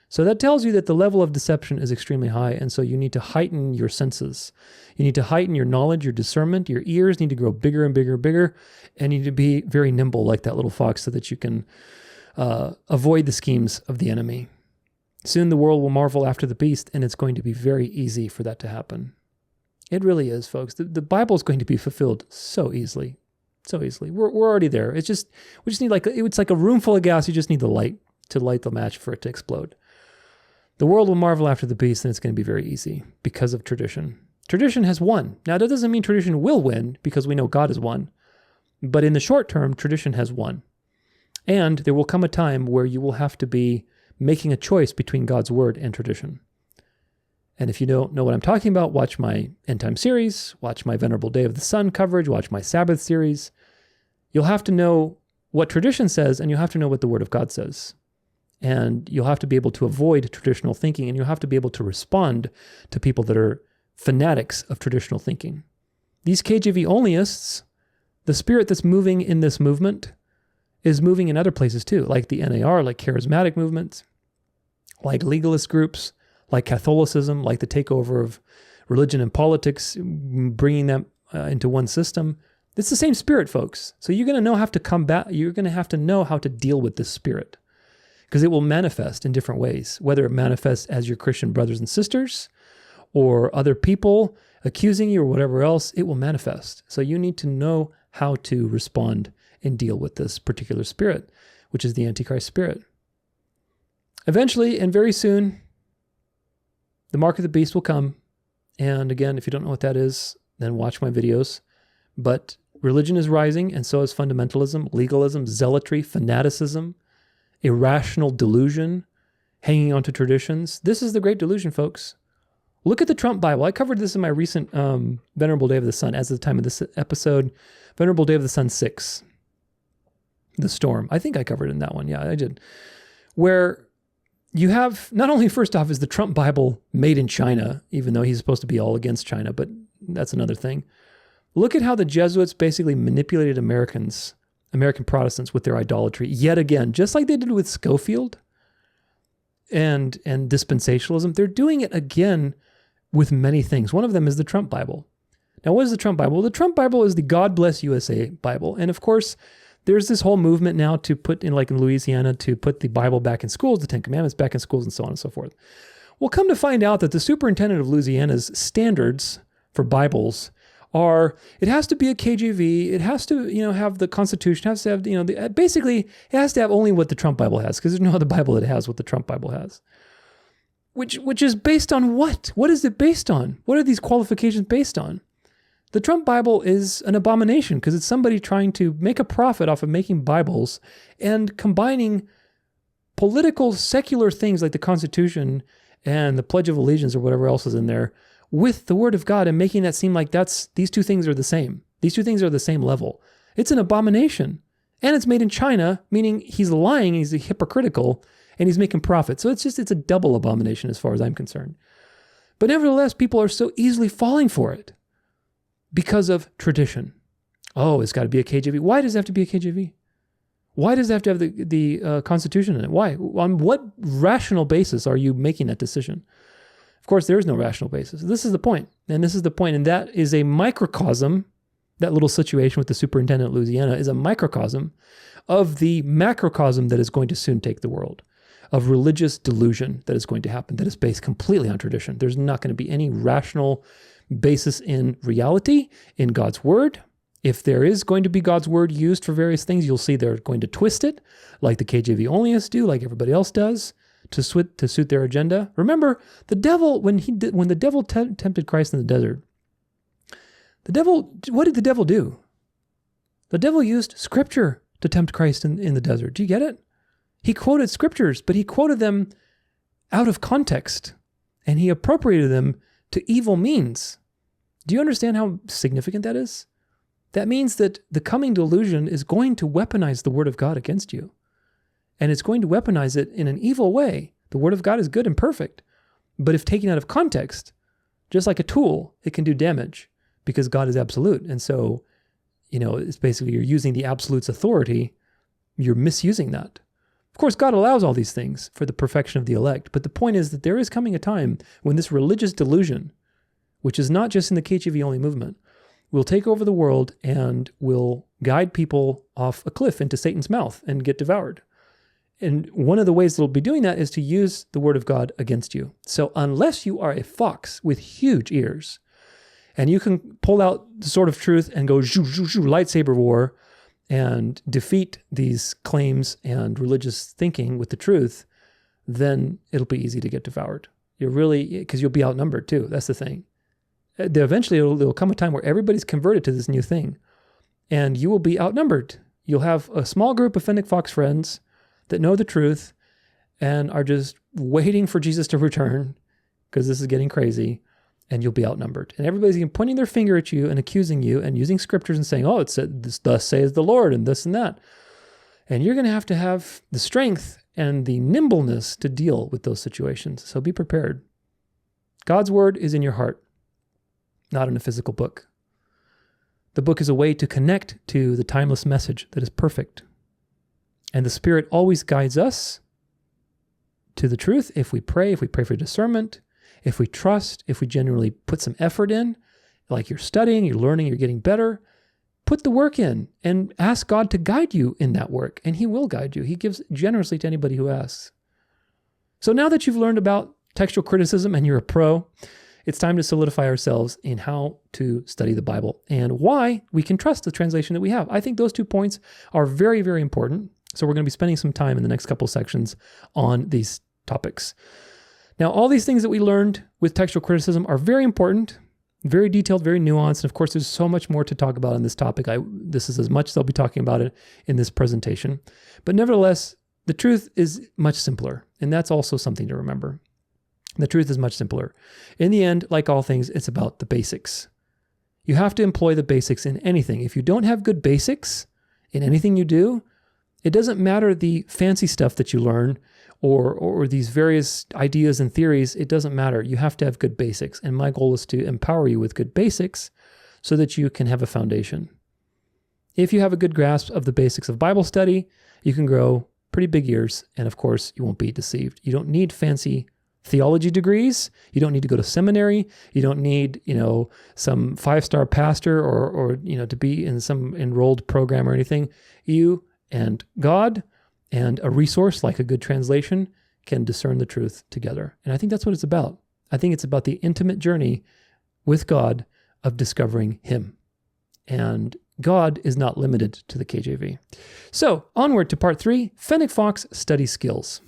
So that tells you that the level of deception is extremely high, and so you need to heighten your senses. You need to heighten your knowledge, your discernment. Your ears need to grow bigger and bigger and bigger, and you need to be very nimble like that little fox so that you can avoid the schemes of the enemy. Soon the world will marvel after the beast, and it's going to be very easy for that to happen. It really is, folks. The Bible is going to be fulfilled so easily. So easily. We're already there. We just need it's like a room full of gas. You just need the light to light the match for it to explode. The world will marvel after the beast, and it's going to be very easy because of tradition. Tradition has won. Now, that doesn't mean tradition will win, because we know God has won. But in the short term, tradition has won. And there will come a time where you will have to be making a choice between God's word and tradition. And if you don't know what I'm talking about, watch my End Time series, watch my Venerable Day of the Sun coverage, watch my Sabbath series. You'll have to know what tradition says, and you'll have to know what the Word of God says. And you'll have to be able to avoid traditional thinking, and you'll have to be able to respond to people that are fanatics of traditional thinking. These KJV Onlyists, the spirit that's moving in this movement is moving in other places too, like the NAR, like charismatic movements, like legalist groups, like Catholicism, like the takeover of religion and politics, bringing them into one system. It's the same spirit, folks. So you're going to have to combat, you're going to have to know how to deal with this spirit, because it will manifest in different ways, whether it manifests as your Christian brothers and sisters or other people accusing you or whatever else, it will manifest. So you need to know how to respond and deal with this particular spirit, which is the Antichrist spirit. Eventually, and very soon, the mark of the beast will come. And again, if you don't know what that is, then watch my videos. But religion is rising, and so is fundamentalism, legalism, zealotry, fanaticism, irrational delusion, hanging on to traditions. This is the great delusion, folks. Look at the Trump Bible. I covered this in my recent Venerable Day of the Sun. As of the time of this episode, Venerable Day of the Sun 6. the storm. I think I covered it in that one. Yeah, I did. Where you have, not only first off is the Trump Bible made in China, even though he's supposed to be all against China, but that's another thing. Look at how the Jesuits basically manipulated American Protestants with their idolatry. Yet again, just like they did with Schofield and dispensationalism, they're doing it again with many things. One of them is the Trump Bible. Now, what is the Trump Bible? Well, the Trump Bible is the God Bless USA Bible. And of course, there's this whole movement now to put in, like in Louisiana, to put the Bible back in schools, the Ten Commandments back in schools, and so on and so forth. Well, come to find out that the superintendent of Louisiana's standards for Bibles are, it has to be a KJV, it has to, have the Constitution, it has to have, basically, it has to have only what the Trump Bible has, because there's no other Bible that has what the Trump Bible has. Which is based on what? What is it based on? What are these qualifications based on? The Trump Bible is an abomination because it's somebody trying to make a profit off of making Bibles and combining political, secular things like the Constitution and the Pledge of Allegiance or whatever else is in there with the Word of God and making that seem like these two things are the same. These two things are the same level. It's an abomination. And it's made in China, meaning he's lying, he's hypocritical, and he's making profit. So it's a double abomination as far as I'm concerned. But nevertheless, people are so easily falling for it because of tradition. Oh, it's got to be a KJV. Why does it have to be a KJV? Why does it have to have the Constitution in it? Why? On what rational basis are you making that decision? Of course, there is no rational basis. This is the point. And this is the point. And that is a microcosm. That little situation with the superintendent of Louisiana is a microcosm of the macrocosm that is going to soon take the world, of religious delusion that is going to happen, that is based completely on tradition. There's not going to be any rational basis in reality, in God's word. If there is going to be God's word used for various things, you'll see they're going to twist it, like the KJV Onlyists do, like everybody else does, to suit their agenda. Remember, the devil, when the devil tempted Christ in the desert, what did the devil do? The devil used scripture to tempt Christ in the desert. Do you get it? He quoted scriptures, but he quoted them out of context, and he appropriated them to evil means. Do you understand how significant that is? That means that the coming delusion is going to weaponize the Word of God against you, and it's going to weaponize it in an evil way. The Word of God is good and perfect, but if taken out of context, just like a tool, it can do damage because God is absolute. And so, it's basically you're using the absolute's authority, you're misusing that. Of course, God allows all these things for the perfection of the elect, but the point is that there is coming a time when this religious delusion, which is not just in the KJV Only movement, will take over the world and will guide people off a cliff into Satan's mouth and get devoured. And one of the ways they'll be doing that is to use the Word of God against you. So unless you are a fox with huge ears, and you can pull out the sword of truth and go lightsaber war, and defeat these claims and religious thinking with the truth, then it'll be easy to get devoured. Because you'll be outnumbered too. That's the thing. Eventually, there'll come a time where everybody's converted to this new thing, and you will be outnumbered. You'll have a small group of Fennec Fox friends that know the truth and are just waiting for Jesus to return, because this is getting crazy, and you'll be outnumbered. And everybody's pointing their finger at you and accusing you and using scriptures and saying, oh, it said this, thus says the Lord, and this and that. And you're going to have the strength and the nimbleness to deal with those situations. So be prepared. God's word is in your heart, not in a physical book. The book is a way to connect to the timeless message that is perfect. And the Spirit always guides us to the truth if we pray for discernment, if we trust, if we genuinely put some effort in, like you're studying, you're learning, you're getting better, put the work in and ask God to guide you in that work, and He will guide you. He gives generously to anybody who asks. So now that you've learned about textual criticism and you're a pro, it's time to solidify ourselves in how to study the Bible and why we can trust the translation that we have. I think those 2 points are very, very important. So we're going to be spending some time in the next couple sections on these topics. Now, all these things that we learned with textual criticism are very important, very detailed, very nuanced. And of course, there's so much more to talk about on this topic. This is as much as I'll be talking about it in this presentation. But nevertheless, the truth is much simpler. And that's also something to remember. The truth is much simpler. In the end, like all things, it's about the basics. You have to employ the basics in anything. If you don't have good basics in anything you do, It doesn't matter the fancy stuff that you learn or these various ideas and theories. It doesn't matter. You have to have good basics. And my goal is to empower you with good basics so that you can have a foundation. If you have a good grasp of the basics of Bible study, you can grow pretty big ears. And of course, you won't be deceived. You don't need fancy theology degrees. You don't need to go to seminary. You don't need, some 5-star pastor or to be in some enrolled program or anything. You and God and a resource like a good translation can discern the truth together. And I think that's what it's about. I think it's about the intimate journey with God of discovering Him. And God is not limited to the KJV. So onward to part 3, Fennec Fox study skills.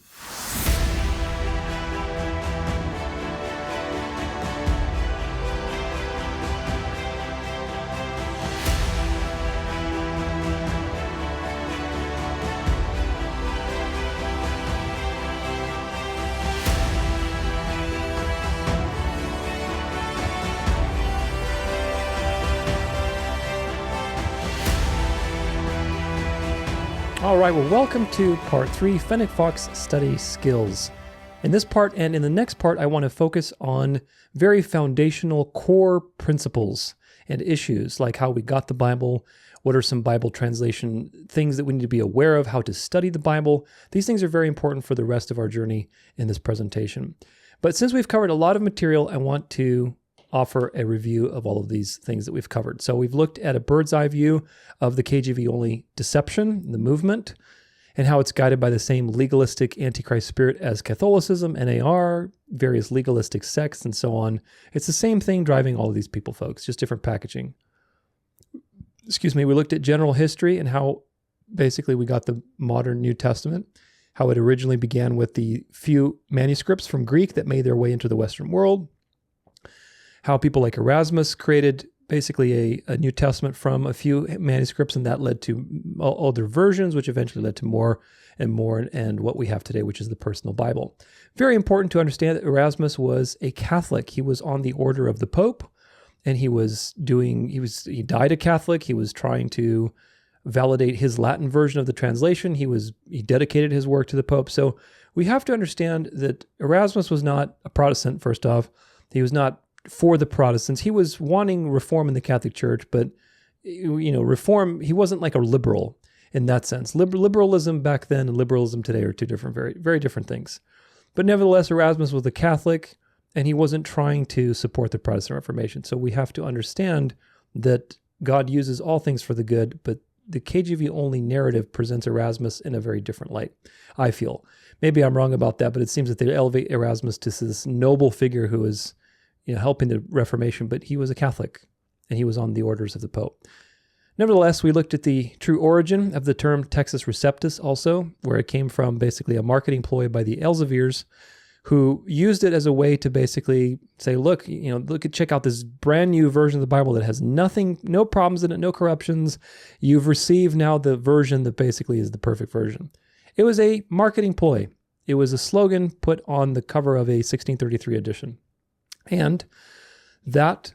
All right, well, welcome to part 3, Fennec Fox study skills. In this part and in the next part, I want to focus on very foundational core principles and issues, like how we got the Bible, what are some Bible translation things that we need to be aware of, how to study the Bible. These things are very important for the rest of our journey in this presentation. But since we've covered a lot of material, I want to offer a review of all of these things that we've covered. So we've looked at a bird's eye view of the KJV Only deception, the movement, and how it's guided by the same legalistic antichrist spirit as Catholicism, NAR, various legalistic sects, and so on. It's the same thing driving all of these people, folks, just different packaging. We looked at general history and how basically we got the modern New Testament, how it originally began with the few manuscripts from Greek that made their way into the Western world, how people like Erasmus created basically a New Testament from a few manuscripts, and that led to older versions, which eventually led to more and more, and what we have today, which is the personal Bible. Very important to understand that Erasmus was a Catholic. He was on the order of the Pope, and he died a Catholic. He was trying to validate his Latin version of the translation. He dedicated his work to the Pope. So we have to understand that Erasmus was not a Protestant, first off. He was not for the Protestants. He was wanting reform in the Catholic Church, but reform, he wasn't like a liberal in that sense. Liberalism back then and liberalism today are two different, very, very different things. But nevertheless, Erasmus was a Catholic, and he wasn't trying to support the Protestant Reformation. So we have to understand that God uses all things for the good, but the KJV Only narrative presents Erasmus in a very different light, I feel. Maybe I'm wrong about that, but it seems that they elevate Erasmus to this noble figure who is helping the Reformation, but he was a Catholic, and he was on the orders of the Pope. Nevertheless, we looked at the true origin of the term Textus Receptus also, where it came from basically a marketing ploy by the Elseviers, who used it as a way to basically say, check out this brand new version of the Bible that has nothing, no problems in it, no corruptions. You've received now the version that basically is the perfect version. It was a marketing ploy. It was a slogan put on the cover of a 1633 edition. And that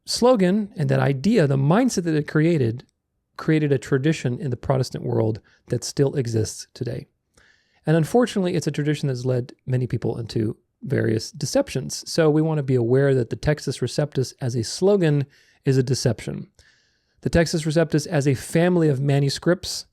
slogan and that idea, the mindset that it created a tradition in the Protestant world that still exists today. And unfortunately, it's a tradition that's led many people into various deceptions. So we want to be aware that the Textus Receptus as a slogan is a deception. The Textus Receptus as a family of manuscripts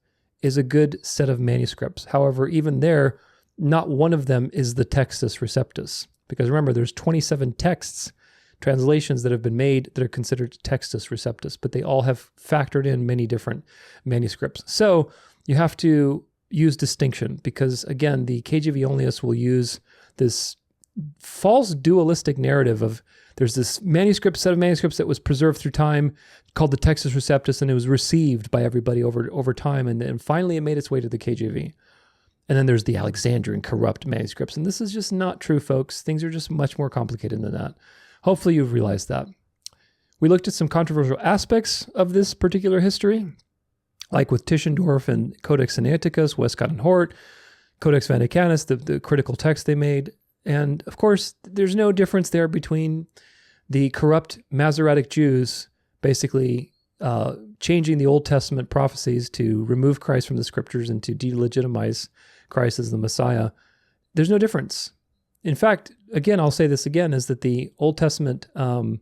is a good set of manuscripts. However, even there, not one of them is the Textus Receptus. Because remember, there's 27 texts, translations that have been made that are considered Textus Receptus, but they all have factored in many different manuscripts. So you have to use distinction because, again, the KJV Onlyists will use this false dualistic narrative of there's this set of manuscripts that was preserved through time called the Textus Receptus, and it was received by everybody over time, and then finally it made its way to the KJV. And then there's the Alexandrian corrupt manuscripts. And this is just not true, folks. Things are just much more complicated than that. Hopefully you've realized that. We looked at some controversial aspects of this particular history, like with Tischendorf and Codex Sinaiticus, Westcott and Hort, Codex Vaticanus, the critical text they made. And of course, there's no difference there between the corrupt Masoretic Jews basically changing the Old Testament prophecies to remove Christ from the scriptures and to delegitimize Christ as the Messiah, there's no difference. In fact, again, I'll say this again, is that the Old Testament, I'm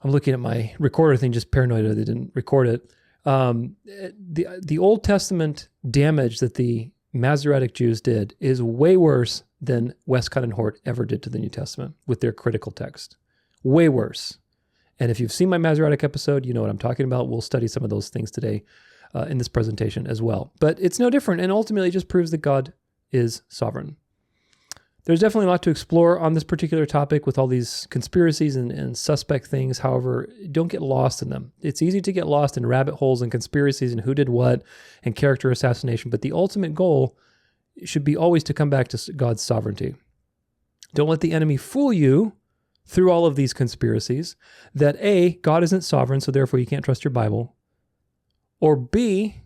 looking at my recorder thing, just paranoid that they didn't record it. The Old Testament damage that the Masoretic Jews did is way worse than Westcott and Hort ever did to the New Testament with their critical text. Way worse. And if you've seen my Masoretic episode, you know what I'm talking about. We'll study some of those things today in this presentation as well. But it's no different, and ultimately it just proves that God is sovereign. There's definitely a lot to explore on this particular topic with all these conspiracies and suspect things. However, don't get lost in them. It's easy to get lost in rabbit holes and conspiracies and who did what and character assassination, but the ultimate goal should be always to come back to God's sovereignty. Don't let the enemy fool you through all of these conspiracies that A, God isn't sovereign, so therefore you can't trust your Bible, or B,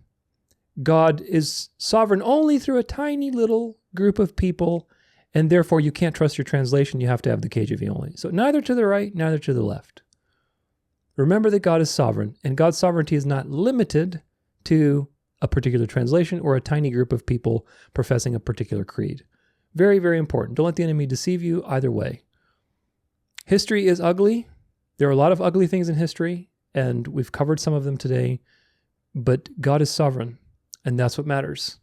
God is sovereign only through a tiny little group of people, and therefore you can't trust your translation. You have to have the KJV only. So neither to the right, neither to the left. Remember that God is sovereign, and God's sovereignty is not limited to a particular translation or a tiny group of people professing a particular creed. Very, very important. Don't let the enemy deceive you either way. History is ugly. There are a lot of ugly things in history, and we've covered some of them today, but God is sovereign, and that's what matters.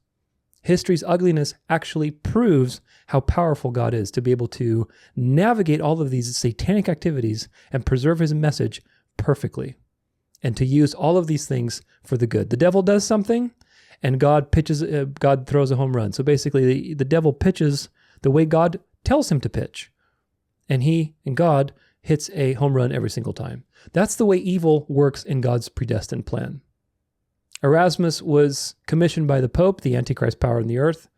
History's ugliness actually proves how powerful God is to be able to navigate all of these satanic activities and preserve his message perfectly, and to use all of these things for the good. The devil does something, and God throws a home run. So basically, the devil pitches the way God tells him to pitch, and God hits a home run every single time. That's the way evil works in God's predestined plan. Erasmus was commissioned by the Pope, the Antichrist power in the earth,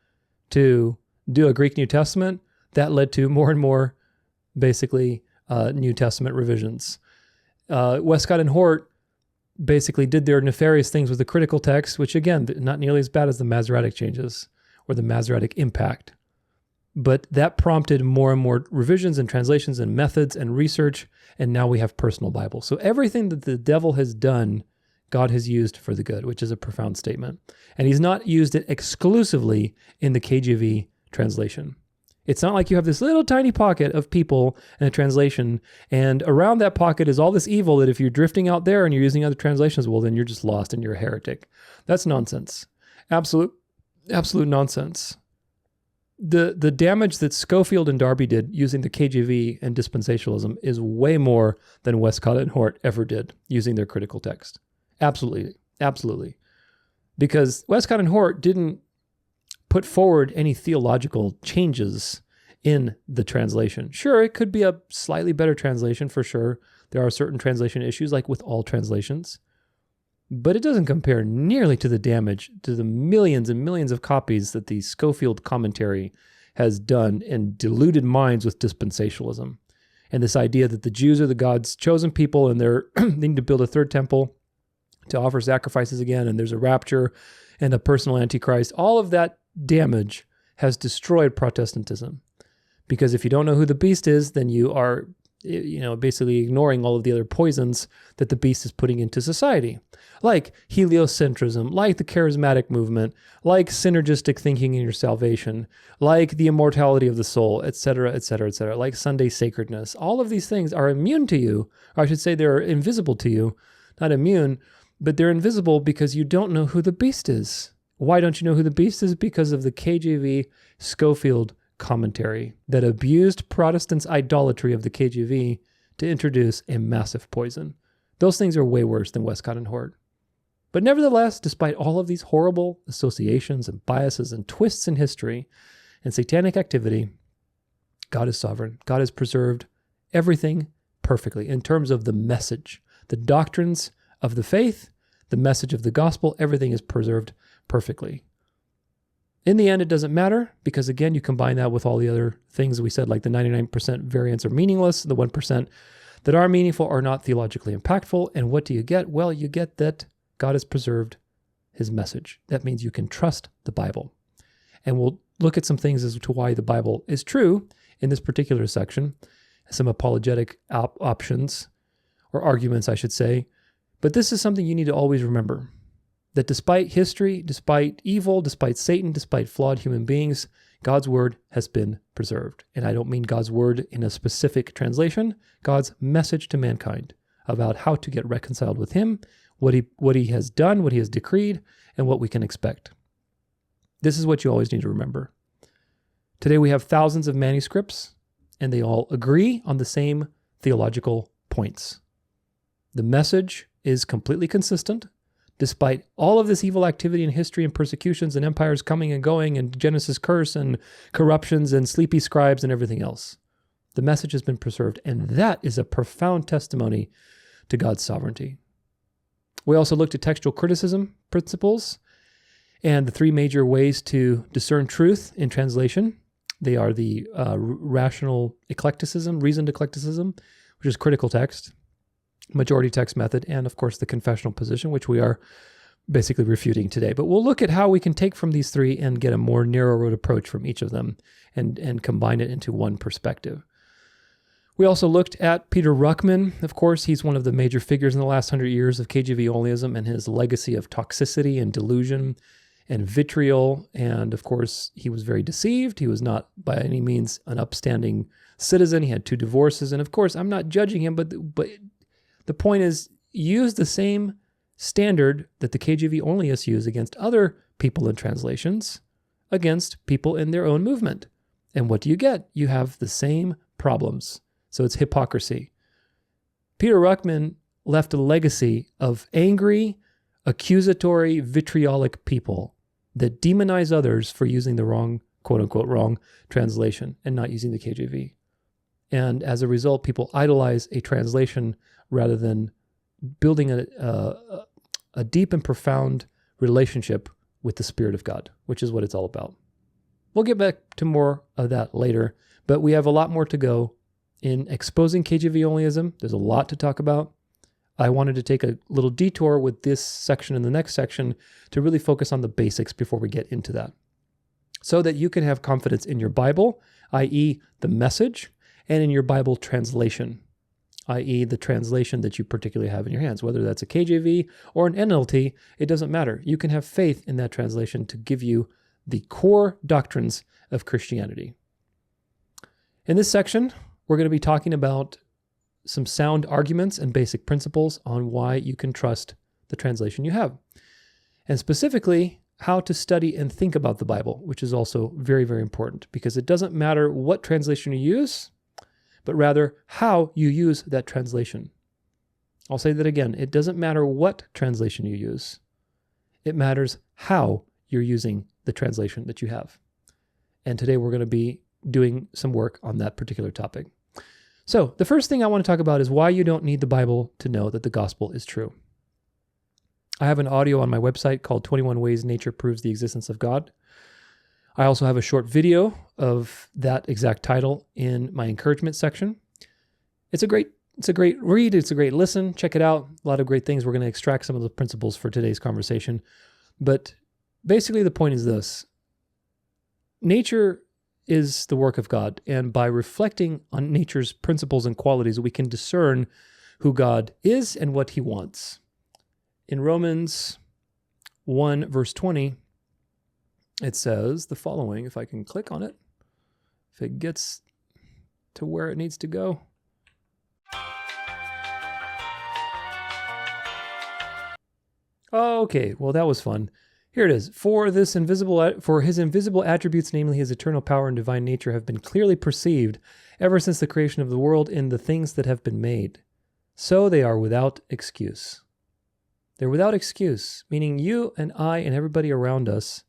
to do a Greek New Testament. That led to more and more, basically, New Testament revisions. Westcott and Hort basically did their nefarious things with the critical text, which again, not nearly as bad as the Masoretic changes or the Masoretic impact. But that prompted more and more revisions and translations and methods and research, and now we have personal Bibles. So everything that the devil has done, God has used for the good, which is a profound statement. And he's not used it exclusively in the KJV translation. It's not like you have this little tiny pocket of people in a translation, and around that pocket is all this evil that if you're drifting out there and you're using other translations, well, then you're just lost and you're a heretic. That's nonsense. Absolute nonsense. The damage that Schofield and Darby did using the KJV and dispensationalism is way more than Westcott and Hort ever did using their critical text. Absolutely. Because Westcott and Hort didn't put forward any theological changes in the translation. Sure, it could be a slightly better translation for sure. There are certain translation issues, like with all translations. But it doesn't compare nearly to the damage, to the millions and millions of copies that the Schofield commentary has done and deluded minds with dispensationalism. And this idea that the Jews are the God's chosen people and they need to build a third temple to offer sacrifices again, and there's a rapture and a personal antichrist. All of that damage has destroyed Protestantism. Because if you don't know who the beast is, then you are, basically ignoring all of the other poisons that the beast is putting into society. Like heliocentrism, like the charismatic movement, like synergistic thinking in your salvation, like the immortality of the soul, etc., like Sunday sacredness. All of these things are immune to you, or I should say they're invisible to you, not immune, but they're invisible because you don't know who the beast is. Why don't you know who the beast is? Because of the KJV Schofield commentary that abused Protestants' idolatry of the KJV to introduce a massive poison. Those things are way worse than Westcott and Hort. But nevertheless, despite all of these horrible associations and biases and twists in history and satanic activity, God is sovereign. God has preserved everything perfectly in terms of the message, the doctrines of the faith, the message of the gospel. Everything is preserved perfectly. In the end, it doesn't matter because, again, you combine that with all the other things we said, like the 99% variants are meaningless, the 1% that are meaningful are not theologically impactful. And what do you get? Well, you get that God has preserved his message. That means you can trust the Bible. And we'll look at some things as to why the Bible is true in this particular section, some apologetic options or arguments, I should say. But this is something you need to always remember, that despite history, despite evil, despite Satan, despite flawed human beings, God's word has been preserved. And I don't mean God's word in a specific translation, God's message to mankind about how to get reconciled with him, what he has done, what he has decreed, and what we can expect. This is what you always need to remember. Today we have thousands of manuscripts, and they all agree on the same theological points. The message is completely consistent, despite all of this evil activity in history and persecutions and empires coming and going and Genesis curse and corruptions and sleepy scribes and everything else. The message has been preserved, and that is a profound testimony to God's sovereignty. We also looked at textual criticism principles and the three major ways to discern truth in translation. They are the rational eclecticism, reasoned eclecticism, which is critical text, majority text method, and of course the confessional position, which we are basically refuting today. But we'll look at how we can take from these three and get a more narrow road approach from each of them and combine it into one perspective. We also looked at Peter Ruckman. Of course, he's one of the major figures in the last 100 years of KJV Onlyism and his legacy of toxicity and delusion and vitriol. And of course, he was very deceived. He was not by any means an upstanding citizen. He had 2 divorces. And of course, I'm not judging him, but the point is, use the same standard that the KJV Onlyists use against other people in translations, against people in their own movement. And what do you get? You have the same problems. So it's hypocrisy. Peter Ruckman left a legacy of angry, accusatory, vitriolic people that demonize others for using the wrong, quote unquote, wrong translation and not using the KJV. And as a result, people idolize a translation rather than building a deep and profound relationship with the Spirit of God, which is what it's all about. We'll get back to more of that later, but we have a lot more to go in exposing KJV Onlyism. There's a lot to talk about. I wanted to take a little detour with this section and the next section to really focus on the basics before we get into that, so that you can have confidence in your Bible, i.e. the message, and in your Bible translation, i.e. the translation that you particularly have in your hands, whether that's a KJV or an NLT, it doesn't matter. You can have faith in that translation to give you the core doctrines of Christianity. In this section, we're going to be talking about some sound arguments and basic principles on why you can trust the translation you have. And specifically, how to study and think about the Bible, which is also very, very important, because it doesn't matter what translation you use, but rather how you use that translation. I'll say that again. It doesn't matter what translation you use. It matters how you're using the translation that you have. And today we're going to be doing some work on that particular topic. So the first thing I want to talk about is why you don't need the Bible to know that the gospel is true. I have an audio on my website called 21 Ways Nature Proves the Existence of God. I also have a short video of that exact title in my encouragement section. It's a great read. It's a great listen. Check it out. A lot of great things. We're going to extract some of the principles for today's conversation. But basically the point is this. Nature is the work of God, and by reflecting on nature's principles and qualities, we can discern who God is and what he wants. In Romans 1, verse 20, it says the following, if I can click on it, if it gets to where it needs to go. Okay, well, that was fun. Here it is. For his invisible attributes, namely his eternal power and divine nature, have been clearly perceived ever since the creation of the world in the things that have been made. So they are without excuse. They're without excuse, meaning you and I and everybody around us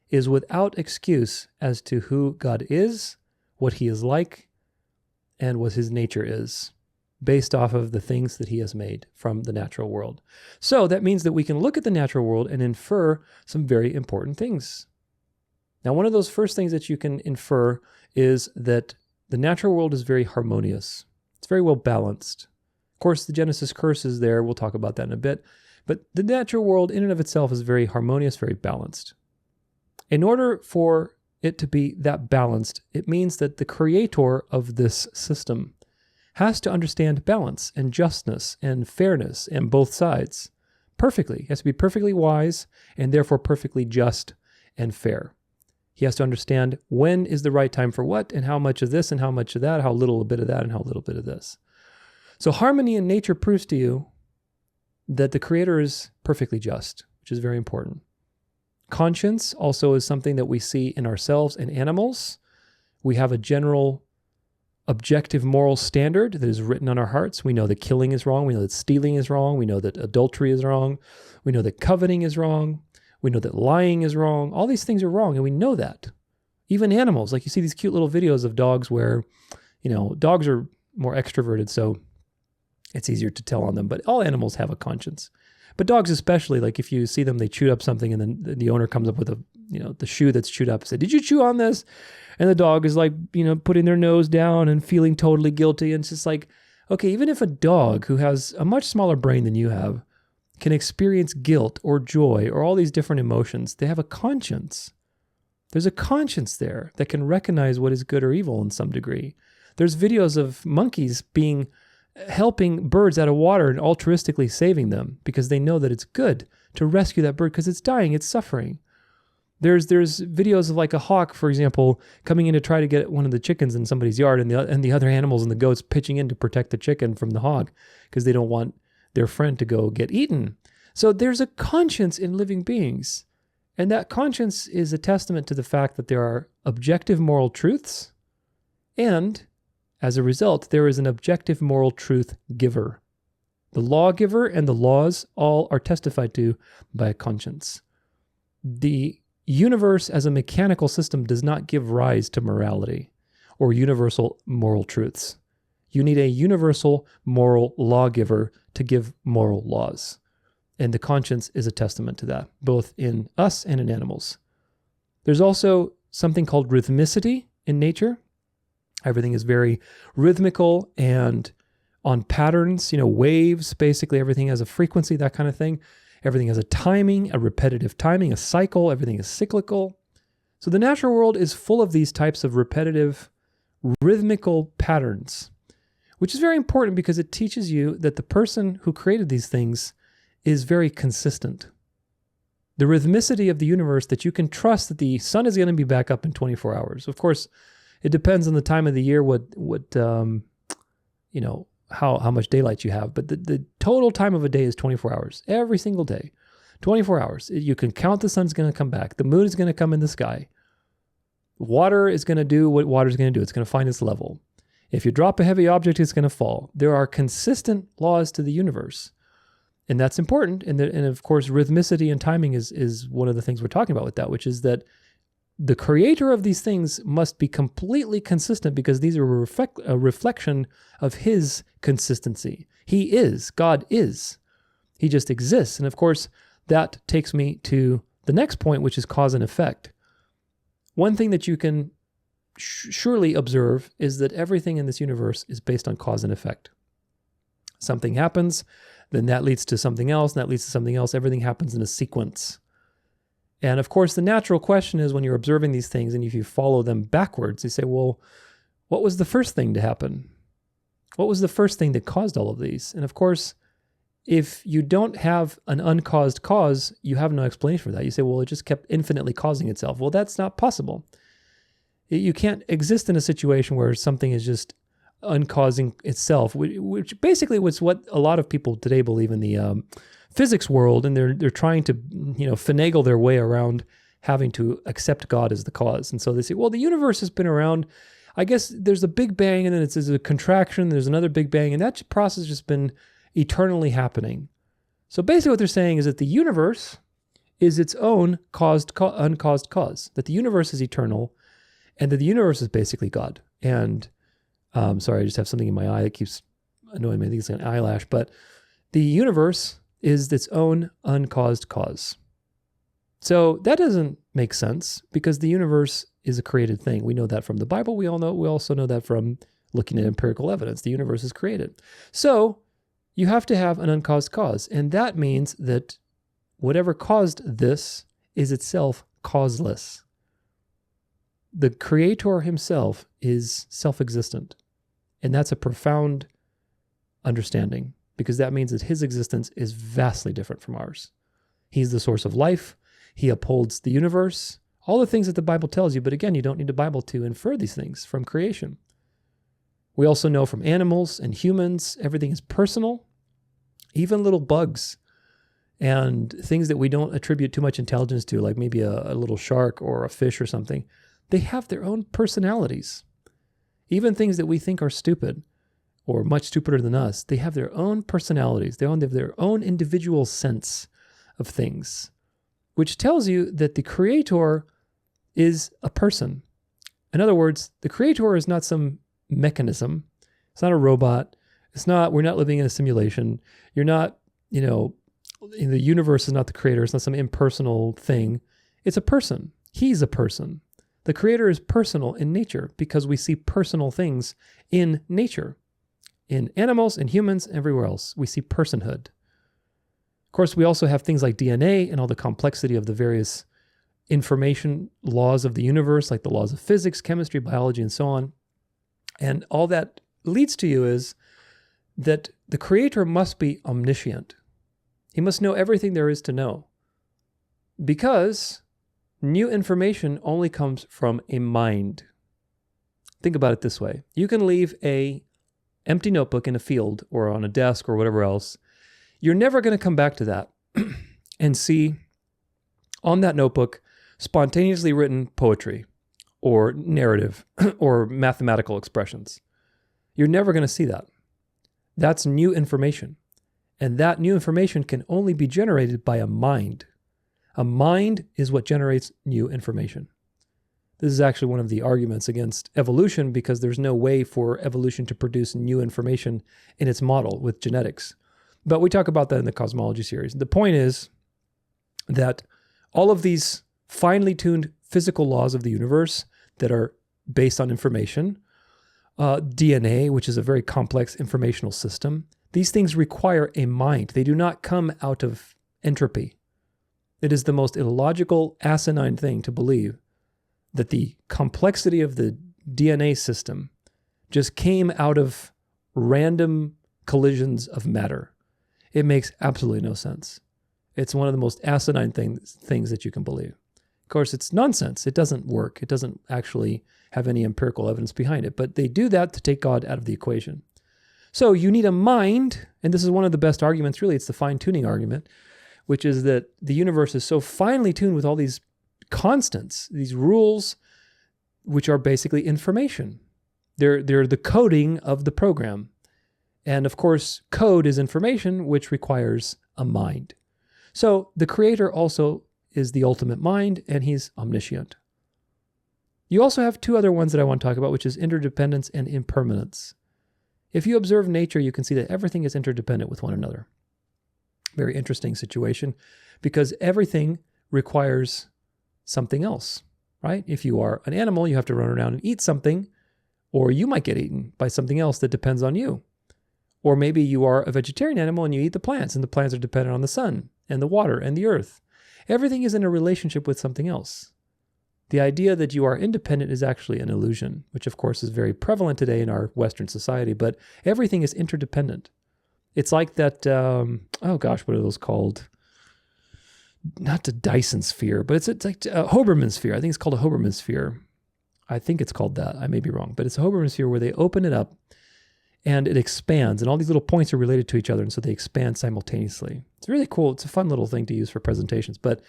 is without excuse as to who God is, what he is like, and what his nature is, based off of the things that he has made from the natural world. So that means that we can look at the natural world and infer some very important things. Now, one of those first things that you can infer is that the natural world is very harmonious. It's very well balanced. Of course, the Genesis curse is there. We'll talk about that in a bit. But the natural world in and of itself is very harmonious, very balanced. In order for it to be that balanced, it means that the creator of this system has to understand balance and justness and fairness and both sides perfectly. He has to be perfectly wise and therefore perfectly just and fair. He has to understand when is the right time for what and how much of this and how much of that, how little a bit of that and how little bit of this. So harmony in nature proves to you that the Creator is perfectly just, which is very important. Conscience also is something that we see in ourselves and animals. We have a general objective moral standard that is written on our hearts. We know that killing is wrong. We know that stealing is wrong. We know that adultery is wrong. We know that coveting is wrong. We know that lying is wrong. All these things are wrong, and we know that. Even animals, like you see these cute little videos of dogs where, dogs are more extroverted, so it's easier to tell on them, but all animals have a conscience. But dogs especially, like if you see them, they chewed up something and then the owner comes up with the shoe that's chewed up and said, "Did you chew on this?" And the dog is like, putting their nose down and feeling totally guilty. And it's just like, okay, even if a dog who has a much smaller brain than you have can experience guilt or joy or all these different emotions, they have a conscience. There's a conscience there that can recognize what is good or evil in some degree. There's videos of monkeys helping birds out of water and altruistically saving them because they know that it's good to rescue that bird because it's dying, it's suffering. There's videos of like a hawk, for example, coming in to try to get one of the chickens in somebody's yard and the other animals and the goats pitching in to protect the chicken from the hawk because they don't want their friend to go get eaten. So there's a conscience in living beings. And that conscience is a testament to the fact that there are objective moral truths, and as a result, there is an objective moral truth giver. The lawgiver and the laws all are testified to by a conscience. The universe as a mechanical system does not give rise to morality or universal moral truths. You need a universal moral lawgiver to give moral laws. And the conscience is a testament to that, both in us and in animals. There's also something called rhythmicity in nature. Everything is very rhythmical and on patterns, waves, basically everything has a frequency, that kind of thing. Everything has a timing, a repetitive timing, a cycle, everything is cyclical. So the natural world is full of these types of repetitive, rhythmical patterns, which is very important because it teaches you that the person who created these things is very consistent. The rhythmicity of the universe, that you can trust that the sun is going to be back up in 24 hours. Of course, it depends on the time of the year, how much daylight you have. But the total time of a day is 24 hours. Every single day, 24 hours. You can count the sun's going to come back. The moon is going to come in the sky. Water is going to do what water is going to do. It's going to find its level. If you drop a heavy object, it's going to fall. There are consistent laws to the universe. And that's important. And of course, rhythmicity and timing is one of the things we're talking about with that, which is that the creator of these things must be completely consistent because these are a reflection of his consistency. He is. God is. He just exists. And of course, that takes me to the next point, which is cause and effect. One thing that you can surely observe is that everything in this universe is based on cause and effect. Something happens, then that leads to something else, and that leads to something else. Everything happens in a sequence. And of course, the natural question is when you're observing these things and if you follow them backwards, you say, well, what was the first thing to happen? What was the first thing that caused all of these? And of course, if you don't have an uncaused cause, you have no explanation for that. You say, well, it just kept infinitely causing itself. Well, that's not possible. You can't exist in a situation where something is just uncausing itself, which basically was what a lot of people today believe in the physics world, and they're trying to finagle their way around having to accept God as the cause. And so they say, well, the universe has been around. I guess there's a big bang, and then there's a contraction. There's another big bang, and that process has just been eternally happening. So basically, what they're saying is that the universe is its own uncaused cause. That the universe is eternal, and that the universe is basically God. And sorry, I just have something in my eye that keeps annoying me. I think it's an eyelash, but the universe is its own uncaused cause. So that doesn't make sense because the universe is a created thing. We know that from the Bible. We also know that from looking at empirical evidence. The universe is created. So you have to have an uncaused cause. And that means that whatever caused this is itself causeless. The creator himself is self-existent. And that's a profound understanding, because that means that his existence is vastly different from ours. He's the source of life. He upholds the universe, all the things that the Bible tells you. But again, you don't need the Bible to infer these things from creation. We also know from animals and humans, everything is personal, even little bugs and things that we don't attribute too much intelligence to, like maybe a little shark or a fish or something. They have their own personalities. Even things that we think are stupid or much stupider than us, they have their own personalities. They have their own individual sense of things, which tells you that the Creator is a person. In other words, the Creator is not some mechanism. It's not a robot. We're not living in a simulation. You're not, the universe is not the creator. It's not some impersonal thing. It's a person. He's a person. The Creator is personal in nature because we see personal things in nature. In animals, in humans, everywhere else, we see personhood. Of course, we also have things like DNA and all the complexity of the various information laws of the universe, like the laws of physics, chemistry, biology, and so on. And all that leads to you is that the Creator must be omniscient. He must know everything there is to know, because new information only comes from a mind. Think about it this way. You can leave an empty notebook in a field or on a desk or whatever else. You're never going to come back to that and see on that notebook spontaneously written poetry or narrative or mathematical expressions. You're never going to see that. That's new information. And that new information can only be generated by a mind. A mind is what generates new information. This is actually one of the arguments against evolution, because there's no way for evolution to produce new information in its model with genetics. But we talk about that in the cosmology series. The point is that all of these finely tuned physical laws of the universe that are based on information, DNA, which is a very complex informational system, these things require a mind. They do not come out of entropy. It is the most illogical, asinine thing to believe that the complexity of the DNA system just came out of random collisions of matter. It makes absolutely no sense. It's one of the most asinine things that you can believe. Of course, it's nonsense. It doesn't work. It doesn't actually have any empirical evidence behind it. But they do that to take God out of the equation. So you need a mind, and this is one of the best arguments, really. It's the fine-tuning argument, which is that the universe is so finely tuned with all these constants, these rules, which are basically information. They're the coding of the program. And of course, code is information, which requires a mind. So the Creator also is the ultimate mind, and he's omniscient. You also have two other ones that I want to talk about, which is interdependence and impermanence. If you observe nature, you can see that everything is interdependent with one another. Very interesting situation, because everything requires something else, right? If you are an animal, you have to run around and eat something, or you might get eaten by something else that depends on you. Or maybe you are a vegetarian animal and you eat the plants, and the plants are dependent on the sun and the water and the earth. Everything is in a relationship with something else. The idea that you are independent is actually an illusion, which of course is very prevalent today in our Western society, but everything is interdependent. It's like that, what are those called? Not the Dyson sphere, but it's like a Hoberman sphere. I think it's called a Hoberman sphere. I think it's called that. I may be wrong, but it's a Hoberman sphere where they open it up and it expands, and all these little points are related to each other, and so they expand simultaneously. It's really cool. It's a fun little thing to use for presentations, but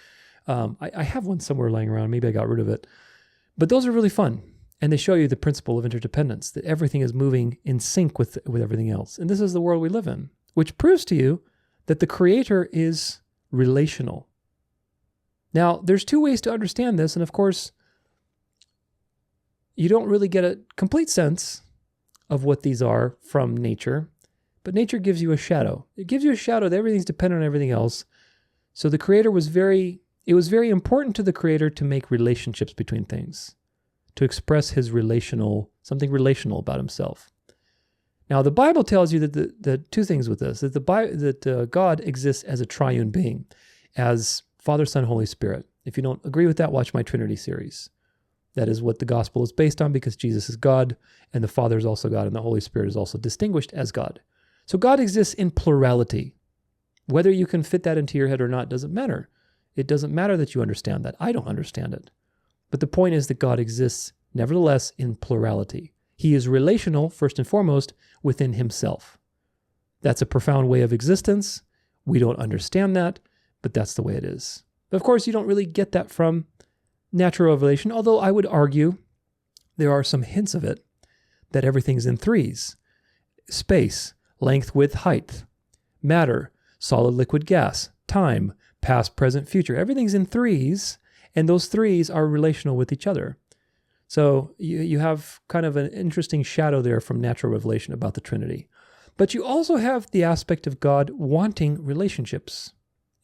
I have one somewhere laying around. Maybe I got rid of it. But those are really fun, and they show you the principle of interdependence, that everything is moving in sync with everything else. And this is the world we live in, which proves to you that the Creator is relational. Now, there's two ways to understand this, and of course, you don't really get a complete sense of what these are from nature, but nature gives you a shadow. It gives you a shadow that everything's dependent on everything else. So the Creator was very important to the Creator to make relationships between things, to express his something relational about himself. Now, the Bible tells you that the two things with this, that God exists as a triune being, as Father, Son, Holy Spirit. If you don't agree with that, watch my Trinity series. That is what the gospel is based on, because Jesus is God, and the Father is also God, and the Holy Spirit is also distinguished as God. So God exists in plurality. Whether you can fit that into your head or not doesn't matter. It doesn't matter that you understand that. I don't understand it. But the point is that God exists, nevertheless, in plurality. He is relational, first and foremost, within himself. That's a profound way of existence. We don't understand that, but that's the way it is. Of course, you don't really get that from natural revelation, although I would argue there are some hints of it, that everything's in threes. Space, length, width, height, matter, solid, liquid, gas, time, past, present, future. Everything's in threes, and those threes are relational with each other. So you have kind of an interesting shadow there from natural revelation about the Trinity. But you also have the aspect of God wanting relationships,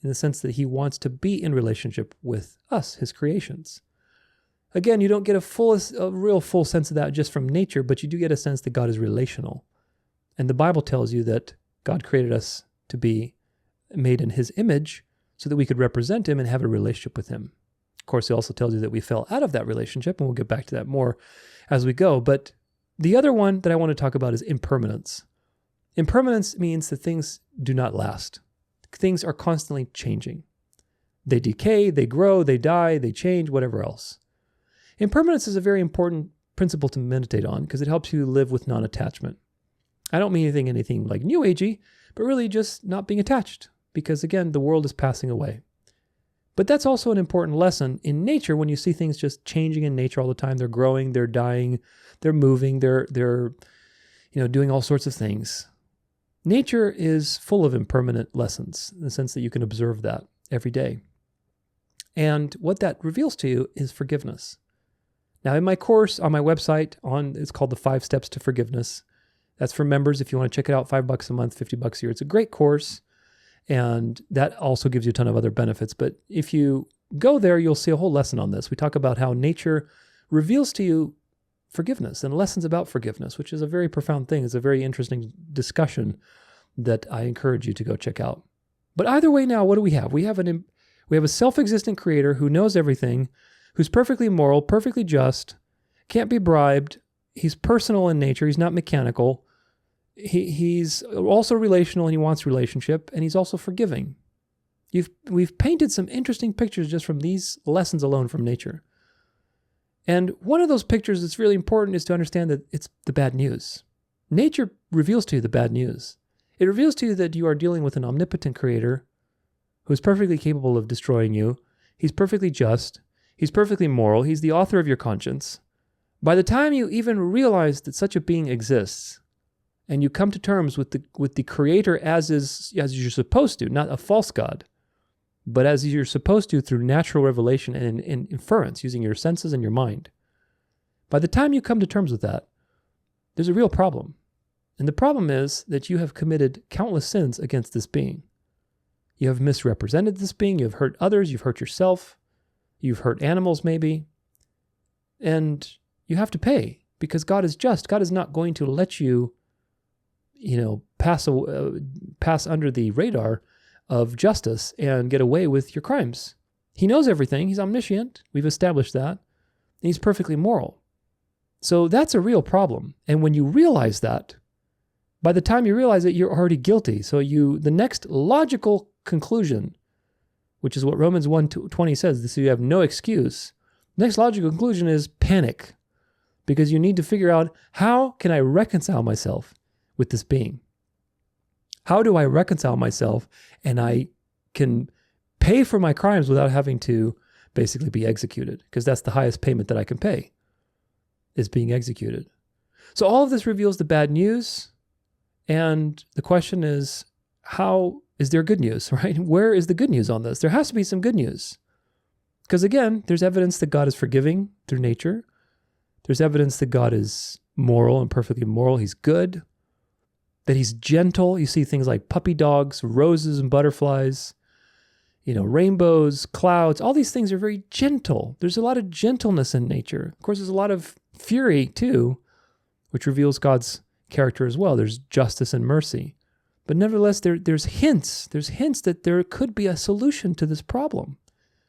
in the sense that he wants to be in relationship with us, his creations. Again, you don't get a real full sense of that just from nature, but you do get a sense that God is relational. And the Bible tells you that God created us to be made in his image so that we could represent him and have a relationship with him. Of course, he also tells you that we fell out of that relationship, and we'll get back to that more as we go. But the other one that I want to talk about is impermanence. Impermanence means that things do not last. Things are constantly changing. They decay, they grow, they die, they change, whatever else. Impermanence is a very important principle to meditate on because it helps you live with non-attachment. I don't mean anything like New Agey, but really just not being attached, because again, the world is passing away. But that's also an important lesson in nature when you see things just changing in nature all the time. They're growing, they're dying, they're moving, they're doing all sorts of things. Nature is full of impermanent lessons in the sense that you can observe that every day. And what that reveals to you is forgiveness. Now, in my course on my website, it's called the 5 Steps to Forgiveness. That's for members. If you want to check it out, $5 a month, $50 a year. It's a great course. And that also gives you a ton of other benefits. But if you go there, you'll see a whole lesson on this. We talk about how nature reveals to you forgiveness and lessons about forgiveness, which is a very profound thing. It's a very interesting discussion that I encourage you to go check out. But either way now, what do we have? We have a self-existent creator who knows everything, who's perfectly moral, perfectly just, can't be bribed. He's personal in nature. He's not mechanical. He's also relational, and he wants relationship, and he's also forgiving. We've painted some interesting pictures just from these lessons alone from nature. And one of those pictures that's really important is to understand that it's the bad news. Nature reveals to you the bad news. It reveals to you that you are dealing with an omnipotent creator who is perfectly capable of destroying you. He's perfectly just. He's perfectly moral. He's the author of your conscience. By the time you even realize that such a being exists, and you come to terms with the creator as you're supposed to, not a false God, but as you're supposed to through natural revelation and inference, using your senses and your mind. By the time you come to terms with that, there's a real problem. And the problem is that you have committed countless sins against this being. You have misrepresented this being, you have hurt others, you've hurt yourself, you've hurt animals maybe, and you have to pay because God is just. God is not going to let you, pass under the radar of justice and get away with your crimes. He knows everything. He's omniscient. We've established that. And he's perfectly moral. So that's a real problem. And when you realize that, by the time you realize it, you're already guilty. So the next logical conclusion, which is what Romans 1:20 says, so you have no excuse. Next logical conclusion is panic, because you need to figure out, how can I reconcile myself with this being? How do I reconcile myself and I can pay for my crimes without having to basically be executed? Because that's the highest payment that I can pay, is being executed. So all of this reveals the bad news. And the question is, how is there good news, right? Where is the good news on this? There has to be some good news. Because again, there's evidence that God is forgiving through nature. There's evidence that God is moral and perfectly moral. He's good. That he's gentle. You see things like puppy dogs, roses and butterflies, rainbows, clouds. All these things are very gentle. There's a lot of gentleness in nature. Of course, there's a lot of fury too, which reveals God's character as well. There's justice and mercy. But nevertheless, there's hints. There's hints that there could be a solution to this problem.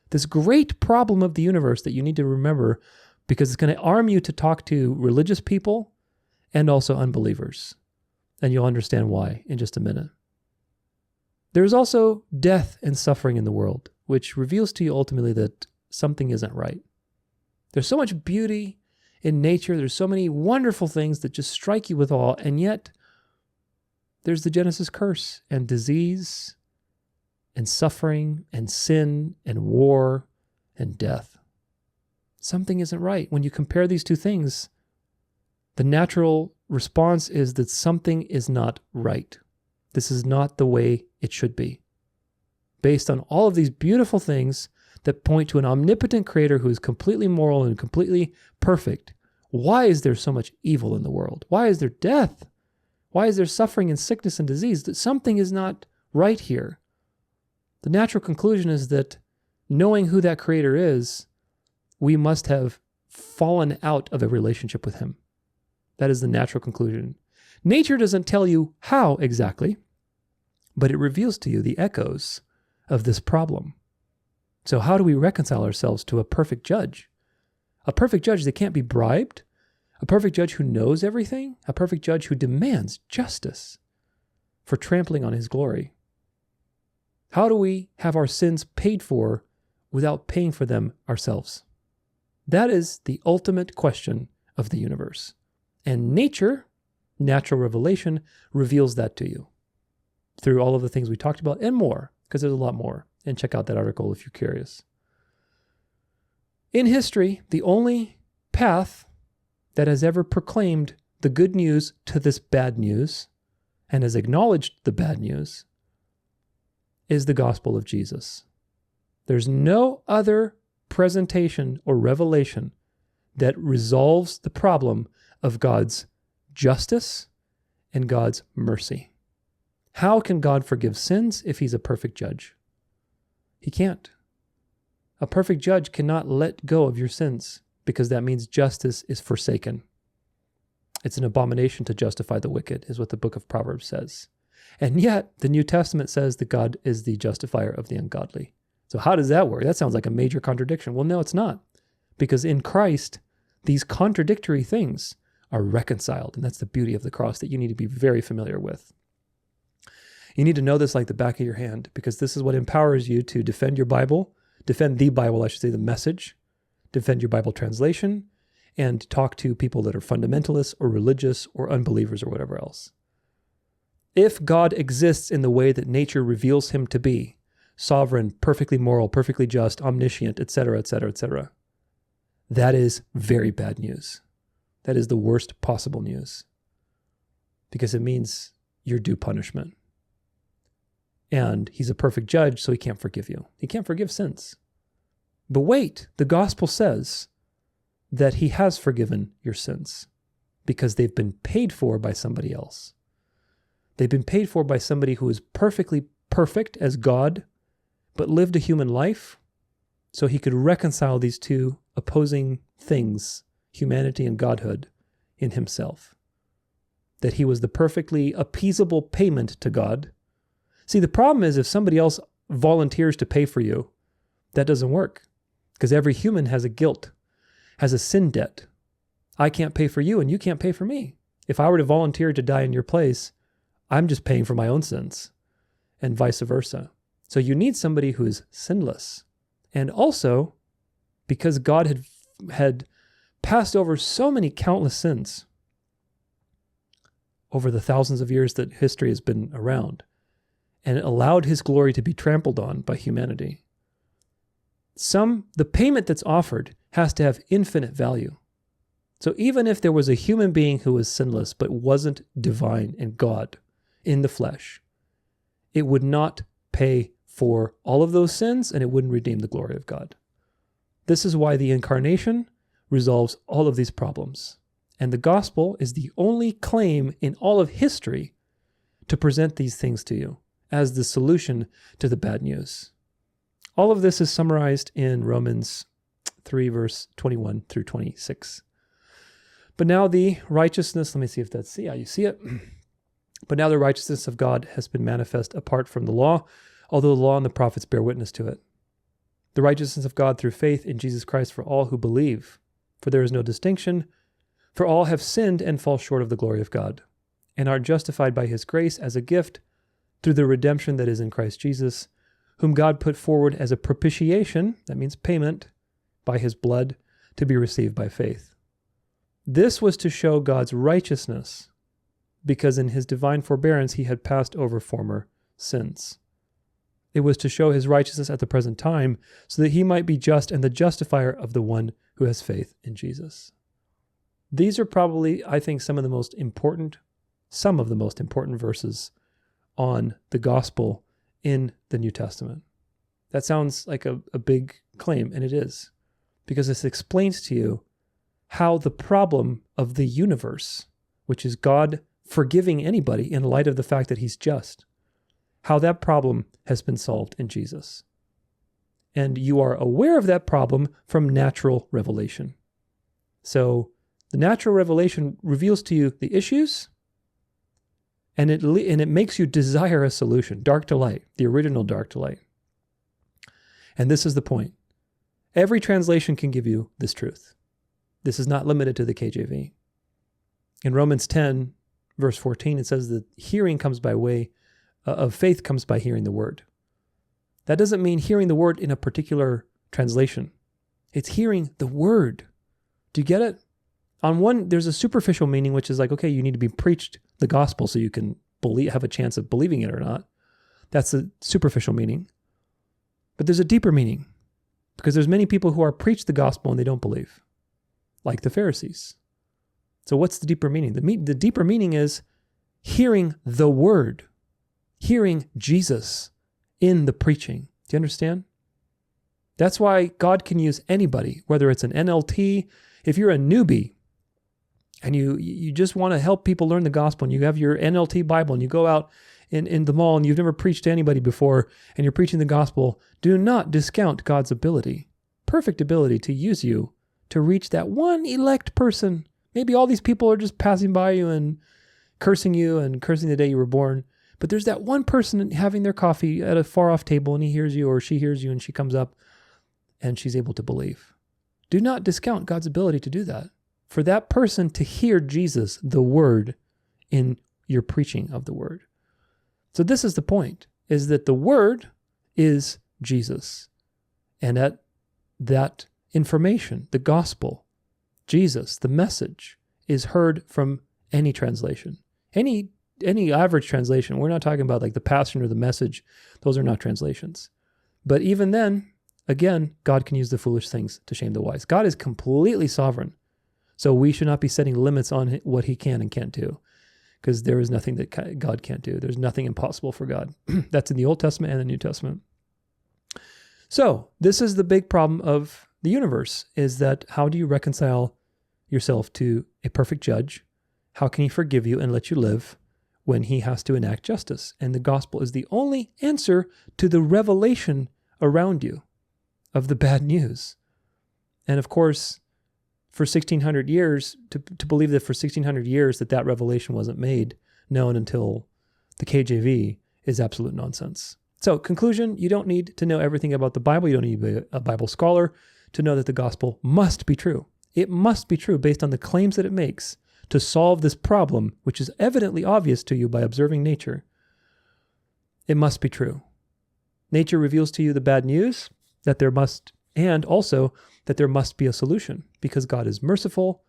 This great problem of the universe that you need to remember because it's going to arm you to talk to religious people and also unbelievers. And you'll understand why in just a minute. There is also death and suffering in the world, which reveals to you ultimately that something isn't right. There's so much beauty in nature. There's so many wonderful things that just strike you with awe. And yet there's the Genesis curse and disease and suffering and sin and war and death. Something isn't right. When you compare these two things, the natural response is that something is not right. This is not the way it should be. Based on all of these beautiful things that point to an omnipotent creator who is completely moral and completely perfect, why is there so much evil in the world? Why is there death? Why is there suffering and sickness and disease? That something is not right here. The natural conclusion is that knowing who that creator is, we must have fallen out of a relationship with him. That is the natural conclusion. Nature doesn't tell you how exactly, but it reveals to you the echoes of this problem. So how do we reconcile ourselves to a perfect judge? A perfect judge that can't be bribed? A perfect judge who knows everything? A perfect judge who demands justice for trampling on his glory? How do we have our sins paid for without paying for them ourselves? That is the ultimate question of the universe. And nature, natural revelation, reveals that to you through all of the things we talked about and more, because there's a lot more. And check out that article if you're curious. In history, the only path that has ever proclaimed the good news to this bad news and has acknowledged the bad news is the gospel of Jesus. There's no other presentation or revelation that resolves the problem of God's justice and God's mercy. How can God forgive sins if he's a perfect judge? He can't. A perfect judge cannot let go of your sins because that means justice is forsaken. It's an abomination to justify the wicked, is what the book of Proverbs says. And yet, the New Testament says that God is the justifier of the ungodly. So how does that work? That sounds like a major contradiction. Well, no, it's not. Because in Christ, these contradictory things are reconciled. And that's the beauty of the cross that you need to be very familiar with. You need to know this like the back of your hand, because this is what empowers you to defend your Bible, defend the Bible, I should say, the message, defend your Bible translation, and talk to people that are fundamentalists or religious or unbelievers or whatever else. If God exists in the way that nature reveals him to be, sovereign, perfectly moral, perfectly just, omniscient, etc., etc., etc., that is very bad news. That is the worst possible news, because it means you're due punishment. And he's a perfect judge, so he can't forgive you. He can't forgive sins. But wait, the gospel says that he has forgiven your sins because they've been paid for by somebody else. They've been paid for by somebody who is perfectly perfect as God, but lived a human life so he could reconcile these two opposing things, humanity and godhood, in himself. That he was the perfectly appeasable payment to God. See, the problem is if somebody else volunteers to pay for you, that doesn't work. Because every human has a guilt, has a sin debt. I can't pay for you and you can't pay for me. If I were to volunteer to die in your place, I'm just paying for my own sins, and vice versa. So you need somebody who is sinless. And also, because God had passed over so many countless sins over the thousands of years that history has been around, and allowed his glory to be trampled on by humanity, the payment that's offered has to have infinite value. So even if there was a human being who was sinless but wasn't divine and God in the flesh, it would not pay for all of those sins and it wouldn't redeem the glory of God. This is why the incarnation resolves all of these problems. And the gospel is the only claim in all of history to present these things to you as the solution to the bad news. All of this is summarized in Romans 3, verse 21 through 26. But now the righteousness, let me see if that's, yeah, you see it. But now the righteousness of God has been manifest apart from the law, although the law and the prophets bear witness to it. The righteousness of God through faith in Jesus Christ for all who believe. For there is no distinction, for all have sinned and fall short of the glory of God, and are justified by his grace as a gift through the redemption that is in Christ Jesus, whom God put forward as a propitiation, that means payment, by his blood, to be received by faith. This was to show God's righteousness, because in his divine forbearance he had passed over former sins. It was to show his righteousness at the present time, so that he might be just and the justifier of the one who has faith in Jesus. These are probably, I think, some of the most important verses on the gospel in the New Testament. That sounds like a big claim, and it is, because this explains to you how the problem of the universe, which is God forgiving anybody in light of the fact that he's just, how that problem has been solved in Jesus. And you are aware of that problem from natural revelation. So the natural revelation reveals to you the issues, and it makes you desire a solution, dark to light, the original dark to light. And this is the point. Every translation can give you this truth. This is not limited to the KJV. In Romans 10, verse 14, it says that hearing comes by way of faith comes by hearing the word. That doesn't mean hearing the word in a particular translation. It's hearing the word. Do you get it? On one, there's a superficial meaning, which is like, okay, you need to be preached the gospel so you can have a chance of believing it or not. That's the superficial meaning. But there's a deeper meaning, because there's many people who are preached the gospel and they don't believe, like the Pharisees. So what's the deeper meaning? The deeper meaning is hearing the word, hearing Jesus in the preaching. Do you understand? That's why God can use anybody, whether it's an NLT, if you're a newbie and you just want to help people learn the gospel, and you have your NLT Bible and you go out in the mall and you've never preached to anybody before and you're preaching the gospel, do not discount God's ability, perfect ability to use you to reach that one elect person. Maybe all these people are just passing by you and cursing the day you were born. But there's that one person having their coffee at a far off table, and he hears you or she hears you, and she comes up and she's able to believe. Do not discount God's ability to do that. For that person to hear Jesus, the word, in your preaching of the word. So this is the point, is that the word is Jesus. And that information, the gospel, Jesus, the message, is heard from any translation. Any average translation. We're not talking about like the Passion or the Message. Those are not translations. But even then, again, God can use the foolish things to shame the wise. God is completely sovereign. So we should not be setting limits on what he can and can't do, because there is nothing that God can't do. There's nothing impossible for God. That's in the Old Testament and the New Testament. So this is the big problem of the universe, is that how do you reconcile yourself to a perfect judge? How can he forgive you and let you live when he has to enact justice? And the gospel is the only answer to the revelation around you of the bad news. And of course, for 1600 years, to believe that for 1600 years that revelation wasn't made known until the KJV is absolute nonsense. So conclusion, you don't need to know everything about the Bible. You don't need to be a Bible scholar to know that the gospel must be true. It must be true based on the claims that it makes to solve this problem, which is evidently obvious to you by observing nature. It must be true. Nature reveals to you the bad news, and also that there must be a solution, because God is merciful,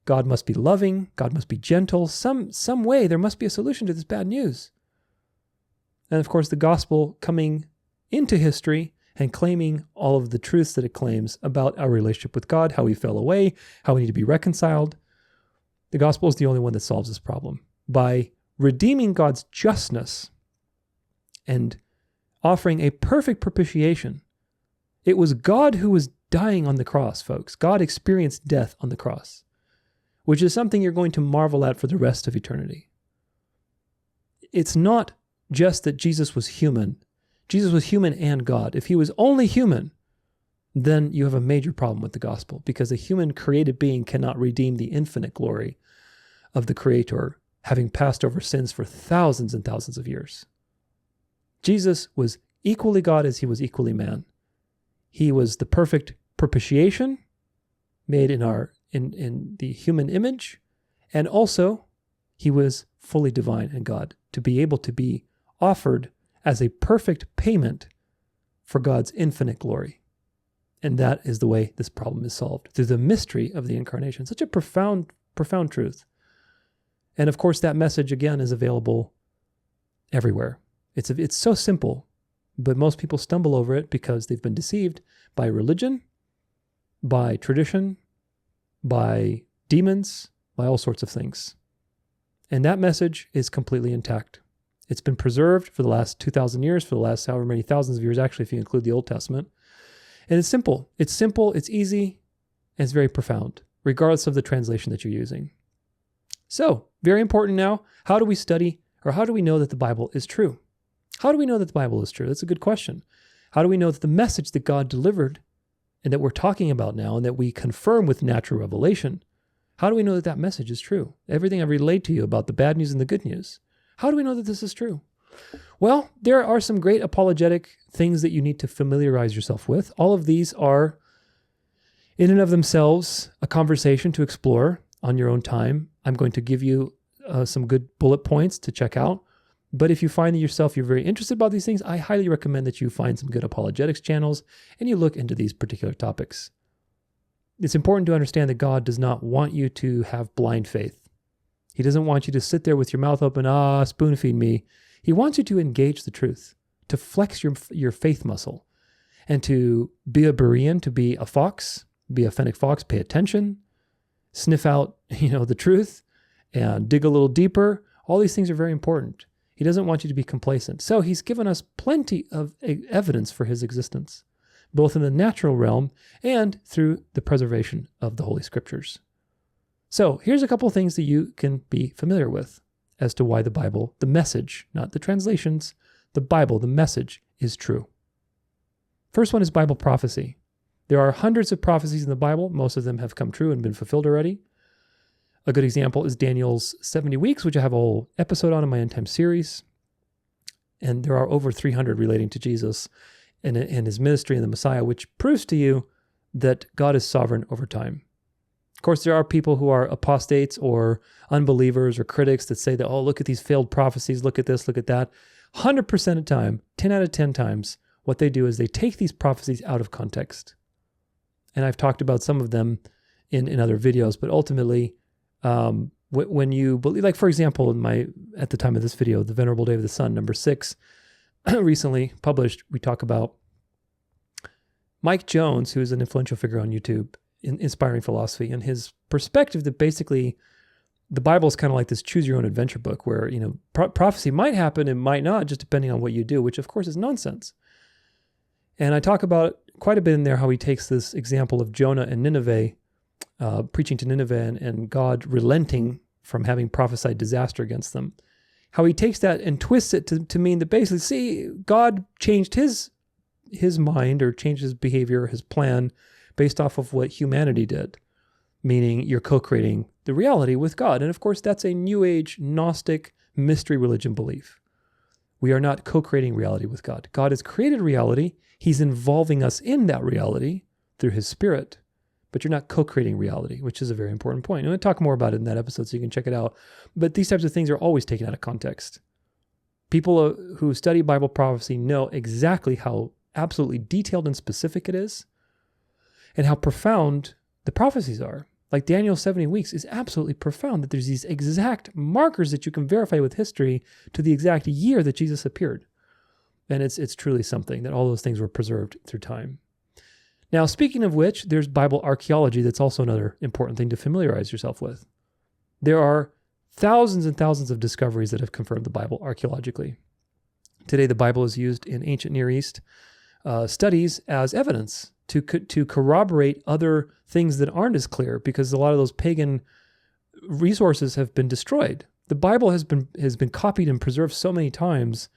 God must be loving, God must be gentle. Some way there must be a solution to this bad news. And of course, the gospel coming into history and claiming all of the truths that it claims about our relationship with God, how we fell away, how we need to be reconciled. The gospel is the only one that solves this problem by redeeming God's justness and offering a perfect propitiation. It was God who was dying on the cross, folks. God experienced death on the cross, which is something you're going to marvel at for the rest of eternity. It's not just that Jesus was human. Jesus was human and God. If he was only human, then you have a major problem with the gospel, because a human created being cannot redeem the infinite glory of the Creator, having passed over sins for thousands and thousands of years. Jesus was equally God as he was equally man. He was the perfect propitiation, made in the human image, and also he was fully divine and God, to be able to be offered as a perfect payment for God's infinite glory. And that is the way this problem is solved, through the mystery of the incarnation. Such a profound, profound truth. And of course, that message, again, is available everywhere. It's so simple, but most people stumble over it because they've been deceived by religion, by tradition, by demons, by all sorts of things. And that message is completely intact. It's been preserved for the last 2,000 years, for the last however many thousands of years, actually, if you include the Old Testament. And it's simple, it's easy, and it's very profound, regardless of the translation that you're using. So, very important now, how do we study, or how do we know that the Bible is true? How do we know that the Bible is true? That's a good question. How do we know that the message that God delivered, and that we're talking about now, and that we confirm with natural revelation, how do we know that that message is true? Everything I've relayed to you about the bad news and the good news, how do we know that this is true? Well, there are some great apologetic things that you need to familiarize yourself with. All of these are, in and of themselves, a conversation to explore on your own time. I'm going to give you some good bullet points to check out. But if you find that yourself you're very interested about these things, I highly recommend that you find some good apologetics channels and you look into these particular topics. It's important to understand that God does not want you to have blind faith. He doesn't want you to sit there with your mouth open, spoon feed me. He wants you to engage the truth, to flex your faith muscle, and to be a Berean, to be a fox, be a Fennec fox, pay attention, sniff out, the truth, and dig a little deeper. All these things are very important. He doesn't want you to be complacent. So he's given us plenty of evidence for his existence, both in the natural realm and through the preservation of the Holy Scriptures. So here's a couple of things that you can be familiar with as to why the Bible, the message, not the translations, the Bible, the message is true. First one is Bible prophecy. There are hundreds of prophecies in the Bible. Most of them have come true and been fulfilled already. A good example is Daniel's 70 weeks, which I have a whole episode on in my End Time series. And there are over 300 relating to Jesus and his ministry and the Messiah, which proves to you that God is sovereign over time. Of course, there are people who are apostates or unbelievers or critics that say that, look at these failed prophecies, look at this, look at that. 100% of the time, 10 out of 10 times, what they do is they take these prophecies out of context. And I've talked about some of them in other videos, but ultimately, when you believe, like for example, at the time of this video, the Venerable Day of the Sun, number 6, recently published, we talk about Mike Jones, who is an influential figure on YouTube, in Inspiring Philosophy, and his perspective that basically the Bible is kind of like this choose your own adventure book where, prophecy might happen and might not, just depending on what you do, which of course is nonsense. And I talk about quite a bit in there how he takes this example of Jonah and Nineveh, preaching to Nineveh and God relenting from having prophesied disaster against them. How he takes that and twists it to mean that basically, see, God changed his mind or changed his behavior, his plan, based off of what humanity did, meaning you're co-creating the reality with God. And of course, that's a New Age, Gnostic, mystery religion belief. We are not co-creating reality with God. God has created reality. He's involving us in that reality through his Spirit, but you're not co-creating reality, which is a very important point. I'm going to talk more about it in that episode, so you can check it out. But these types of things are always taken out of context. People who study Bible prophecy know exactly how absolutely detailed and specific it is, and how profound the prophecies are. Like Daniel's 70 weeks is absolutely profound, that there's these exact markers that you can verify with history to the exact year that Jesus appeared. And it's truly something that all those things were preserved through time. Now, speaking of which, there's Bible archaeology. That's also another important thing to familiarize yourself with. There are thousands and thousands of discoveries that have confirmed the Bible archaeologically. Today, the Bible is used in ancient Near East studies as evidence to corroborate other things that aren't as clear, because a lot of those pagan resources have been destroyed. The Bible has been copied and preserved so many times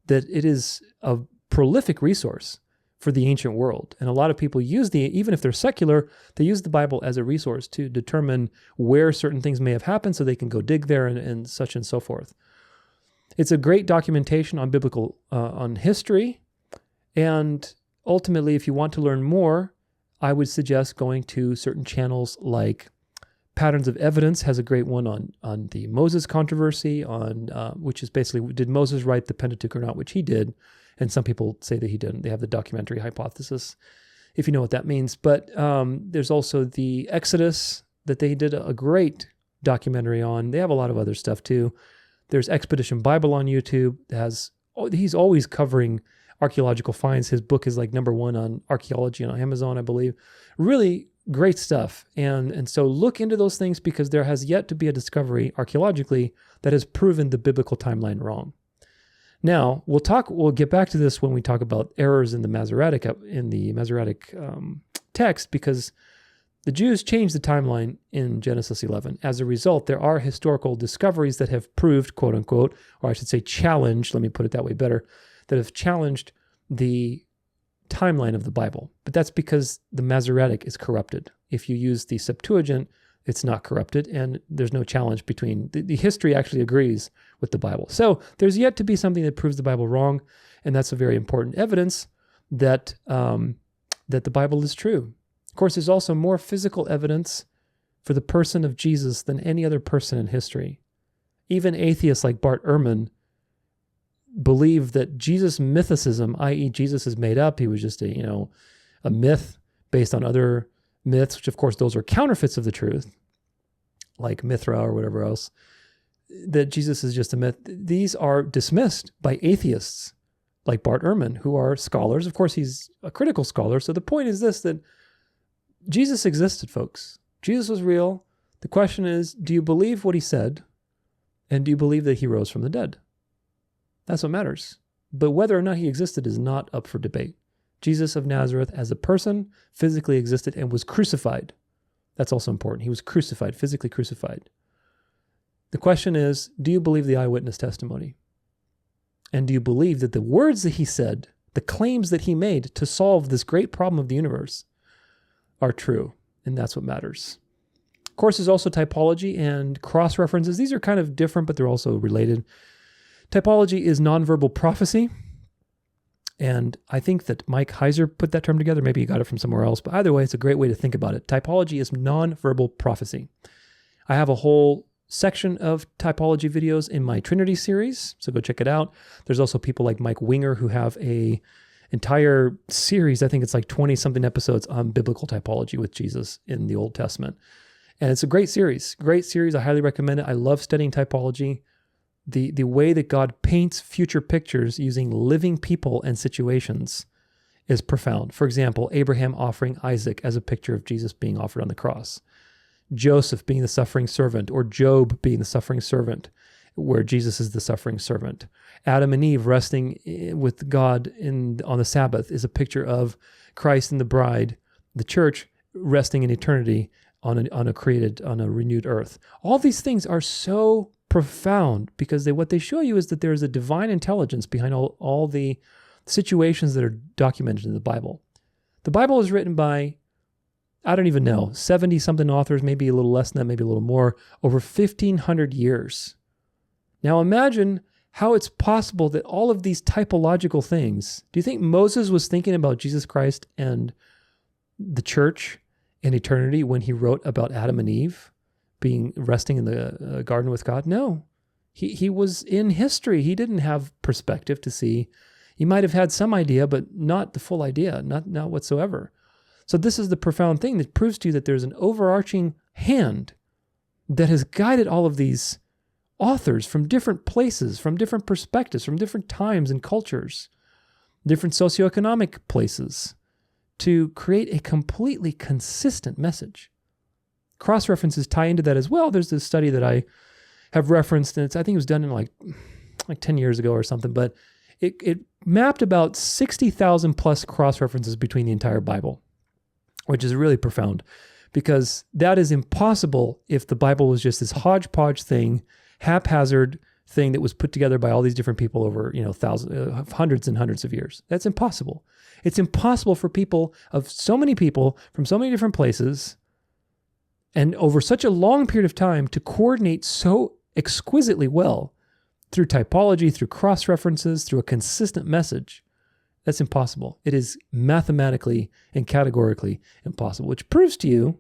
that it is a prolific resource for the ancient world. And a lot of people even if they're secular, they use the Bible as a resource to determine where certain things may have happened so they can go dig there and such and so forth. It's a great documentation on biblical, on history. And ultimately, if you want to learn more, I would suggest going to certain channels like Patterns of Evidence has a great one on the Moses controversy, which is basically, did Moses write the Pentateuch or not, which he did. And some people say that he didn't. They have the documentary hypothesis, if you know what that means. But there's also the Exodus that they did a great documentary on. They have a lot of other stuff too. There's Expedition Bible on YouTube. He's always covering archaeological finds. His book is like #1 on archaeology on Amazon, I believe. Really great stuff. And so look into those things, because there has yet to be a discovery archaeologically that has proven the biblical timeline wrong. Now, we'll get back to this when we talk about errors in the Masoretic text, because the Jews changed the timeline in Genesis 11. As a result, there are historical discoveries that have proved, quote unquote, or I should say challenged, let me put it that way better, that have challenged the timeline of the Bible. But that's because the Masoretic is corrupted. If you use the Septuagint, it's not corrupted, and there's no challenge between, the history actually agrees with the Bible. So there's yet to be something that proves the Bible wrong, and that's a very important evidence that that the Bible is true. Of course, there's also more physical evidence for the person of Jesus than any other person in history. Even atheists like Bart Ehrman believe that Jesus' mythicism, i.e. Jesus is made up, he was just a myth based on other myths, which of course those are counterfeits of the truth, like Mithra or whatever else, that Jesus is just a myth. These are dismissed by atheists like Bart Ehrman, who are scholars. Of course, he's a critical scholar. So the point is this, that Jesus existed, folks. Jesus was real. The question is, do you believe what he said? And do you believe that he rose from the dead? That's what matters. But whether or not he existed is not up for debate. Jesus of Nazareth as a person physically existed and was crucified. That's also important. He was crucified, physically crucified. The question is, do you believe the eyewitness testimony? And do you believe that the words that he said, the claims that he made to solve this great problem of the universe are true? And that's what matters. Of course, there's also typology and cross-references. These are kind of different, but they're also related. Typology is nonverbal prophecy. And I think that Mike Heiser put that term together. Maybe he got it from somewhere else. But either way, it's a great way to think about it. Typology is nonverbal prophecy. I have a whole section of typology videos in my Trinity series, so go check it out. There's also people like Mike Winger who have a entire series, I think it's like 20-something episodes on biblical typology with Jesus in the Old Testament. And it's a great series. I highly recommend it. I love studying typology. The way that God paints future pictures using living people and situations is profound. For example, Abraham offering Isaac as a picture of Jesus being offered on the cross. Joseph being the suffering servant, or Job being the suffering servant, where Jesus is the suffering servant. Adam and Eve resting with God on the Sabbath is a picture of Christ and the bride, the church, resting in eternity on a renewed earth. All these things are so profound because what they show you is that there is a divine intelligence behind all the situations that are documented in the Bible. The Bible is written by, I don't even know, 70-something authors, maybe a little less than that, maybe a little more, over 1,500 years. Now imagine how it's possible that all of these typological things, do you think Moses was thinking about Jesus Christ and the church in eternity when he wrote about Adam and Eve resting in the garden with God? No. He was in history. He didn't have perspective to see. He might have had some idea, but not the full idea, not whatsoever. So this is the profound thing that proves to you that there's an overarching hand that has guided all of these authors from different places, from different perspectives, from different times and cultures, different socioeconomic places, to create a completely consistent message. Cross-references tie into that as well. There's this study that I have referenced, and I think it was done in like 10 years ago or something, but it mapped about 60,000 plus cross-references between the entire Bible, which is really profound because that is impossible if the Bible was just this hodgepodge thing, haphazard thing that was put together by all these different people over, hundreds and hundreds of years. That's impossible. It's impossible for so many people from so many different places and over such a long period of time to coordinate so exquisitely well through typology, through cross-references, through a consistent message. That's impossible. It is mathematically and categorically impossible, which proves to you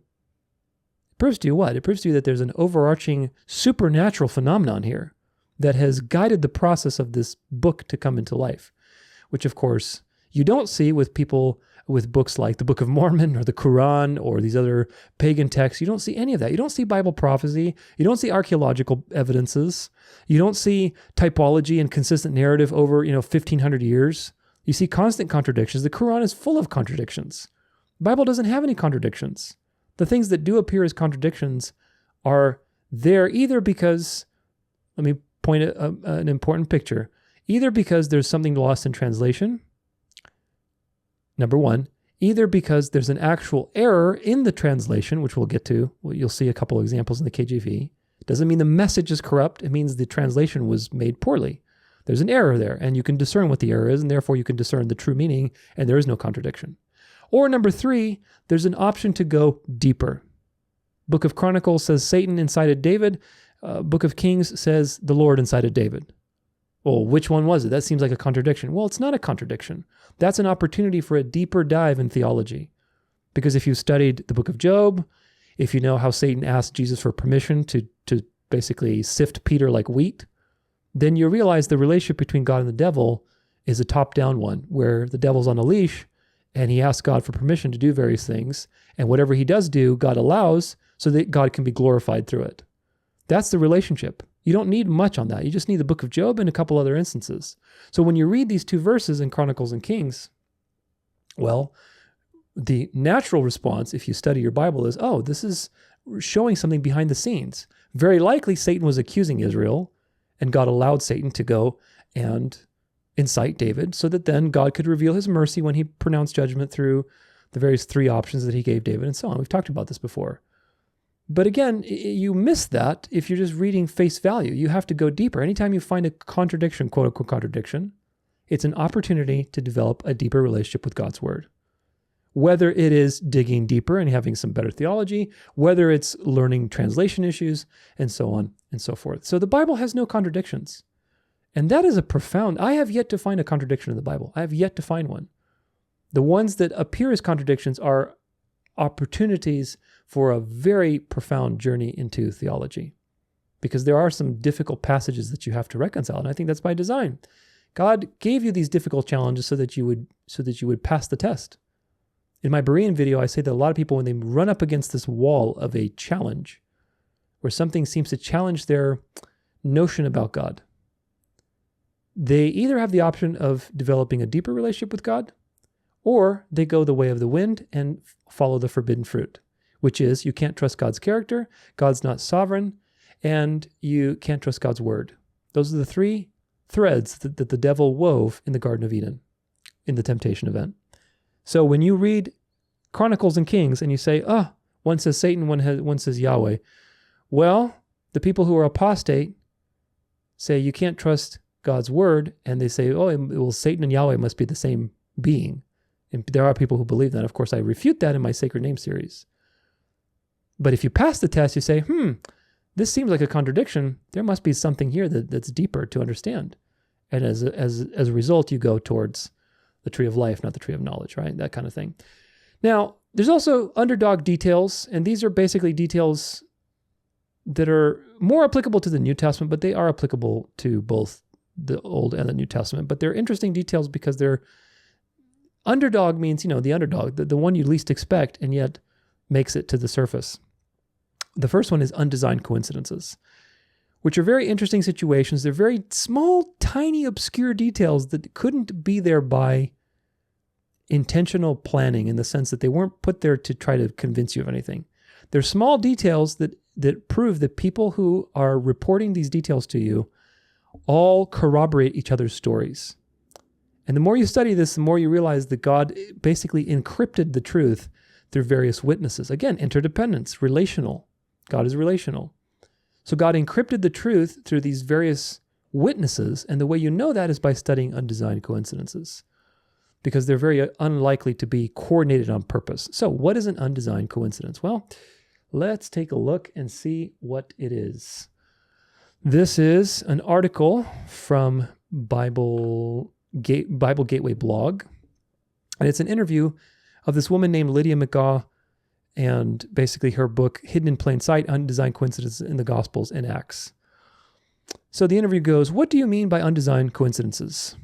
what? It proves to you that there's an overarching supernatural phenomenon here that has guided the process of this book to come into life, which of course you don't see with people with books like the Book of Mormon or the Quran or these other pagan texts. You don't see any of that. You don't see Bible prophecy. You don't see archaeological evidences. You don't see typology and consistent narrative over, 1,500 years. You see constant contradictions. The Quran is full of contradictions. The Bible doesn't have any contradictions. The things that do appear as contradictions are there either because, let me point at an important picture, either because there's something lost in translation, number one, either because there's an actual error in the translation, which we'll get to. You'll see a couple of examples in the KJV. Doesn't mean the message is corrupt. It means the translation was made poorly. There's an error there, and you can discern what the error is, and therefore you can discern the true meaning, and there is no contradiction. Or number three, there's an option to go deeper. Book of Chronicles says Satan incited David. Book of Kings says the Lord incited David. Well, which one was it? That seems like a contradiction. Well, it's not a contradiction. That's an opportunity for a deeper dive in theology. Because if you studied the book of Job, if you know how Satan asked Jesus for permission to basically sift Peter like wheat, then you realize the relationship between God and the devil is a top-down one, where the devil's on a leash and he asks God for permission to do various things. And whatever he does do, God allows so that God can be glorified through it. That's the relationship. You don't need much on that. You just need the book of Job and a couple other instances. So when you read these two verses in Chronicles and Kings, well, the natural response, if you study your Bible, is, oh, this is showing something behind the scenes. Very likely Satan was accusing Israel, and God allowed Satan to go and incite David so that then God could reveal his mercy when he pronounced judgment through the various three options that he gave David and so on. We've talked about this before. But again, you miss that if you're just reading face value. You have to go deeper. Anytime you find a contradiction, quote unquote contradiction, it's an opportunity to develop a deeper relationship with God's word. Whether it is digging deeper and having some better theology, whether it's learning translation issues, and so on and so forth. So the Bible has no contradictions. And that is I have yet to find a contradiction in the Bible. I have yet to find one. The ones that appear as contradictions are opportunities for a very profound journey into theology, because there are some difficult passages that you have to reconcile, and I think that's by design. God gave you these difficult challenges so that you would pass the test. In my Berean video, I say that a lot of people, when they run up against this wall of a challenge, where something seems to challenge their notion about God, they either have the option of developing a deeper relationship with God, or they go the way of the wind and follow the forbidden fruit, which is you can't trust God's character, God's not sovereign, and you can't trust God's word. Those are the three threads that the devil wove in the Garden of Eden, in the temptation event. So when you read Chronicles and Kings and you say, one says Satan, one says Yahweh, well, the people who are apostate say you can't trust God's word, and they say, well, Satan and Yahweh must be the same being. And there are people who believe that. Of course, I refute that in my Sacred Name series. But if you pass the test, you say, this seems like a contradiction. There must be something here that's deeper to understand. And as a result, you go towards the tree of life, not the tree of knowledge, right? That kind of thing. Now, there's also underdog details, and these are basically details that are more applicable to the New Testament, but they are applicable to both the Old and the New Testament. But they're interesting details because they're underdog means, the underdog, the one you least expect, and yet makes it to the surface. The first one is undesigned coincidences, which are very interesting situations. They're very small, tiny, obscure details that couldn't be there by intentional planning, in the sense that they weren't put there to try to convince you of anything. They're small details that prove that people who are reporting these details to you all corroborate each other's stories. And the more you study this, the more you realize that God basically encrypted the truth through various witnesses. Again, interdependence, relational. God is relational. So God encrypted the truth through these various witnesses, and the way you know that is by studying undesigned coincidences, because they're very unlikely to be coordinated on purpose. So what is an undesigned coincidence? Well, let's take a look and see what it is. This is an article from Bible Bible Gateway blog. And it's an interview of this woman named Lydia McGaw and basically her book, Hidden in Plain Sight, Undesigned Coincidences in the Gospels and Acts. So the interview goes, what do you mean by undesigned coincidences?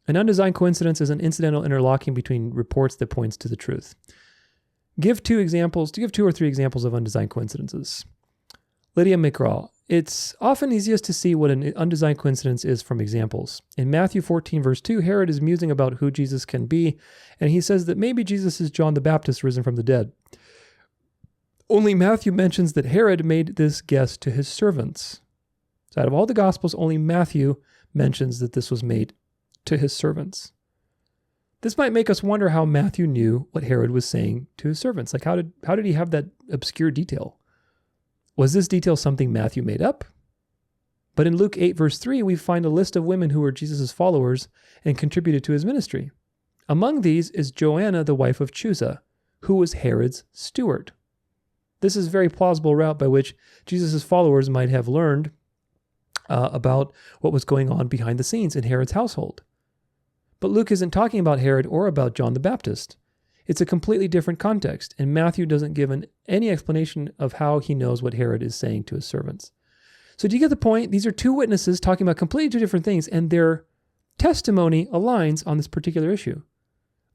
An undesigned coincidence is an incidental interlocking between reports that points to the truth. Give two or three examples of undesigned coincidences. Lydia McGraw, it's often easiest to see what an undesigned coincidence is from examples. In Matthew 14, verse 2, Herod is musing about who Jesus can be, and he says that maybe Jesus is John the Baptist risen from the dead. Only Matthew mentions that Herod made this guess to his servants. So out of all the Gospels, only Matthew mentions that this was made to his servants. This might make us wonder how Matthew knew what Herod was saying to his servants. Like, how did he have that obscure detail? Was this detail something Matthew made up? But in Luke 8, verse 3, we find a list of women who were Jesus' followers and contributed to his ministry. Among these is Joanna, the wife of Chuza, who was Herod's steward. This is a very plausible route by which Jesus' followers might have learned about what was going on behind the scenes in Herod's household. But Luke isn't talking about Herod or about John the Baptist. It's a completely different context, and Matthew doesn't give any explanation of how he knows what Herod is saying to his servants. So do you get the point? These are two witnesses talking about completely two different things, and their testimony aligns on this particular issue.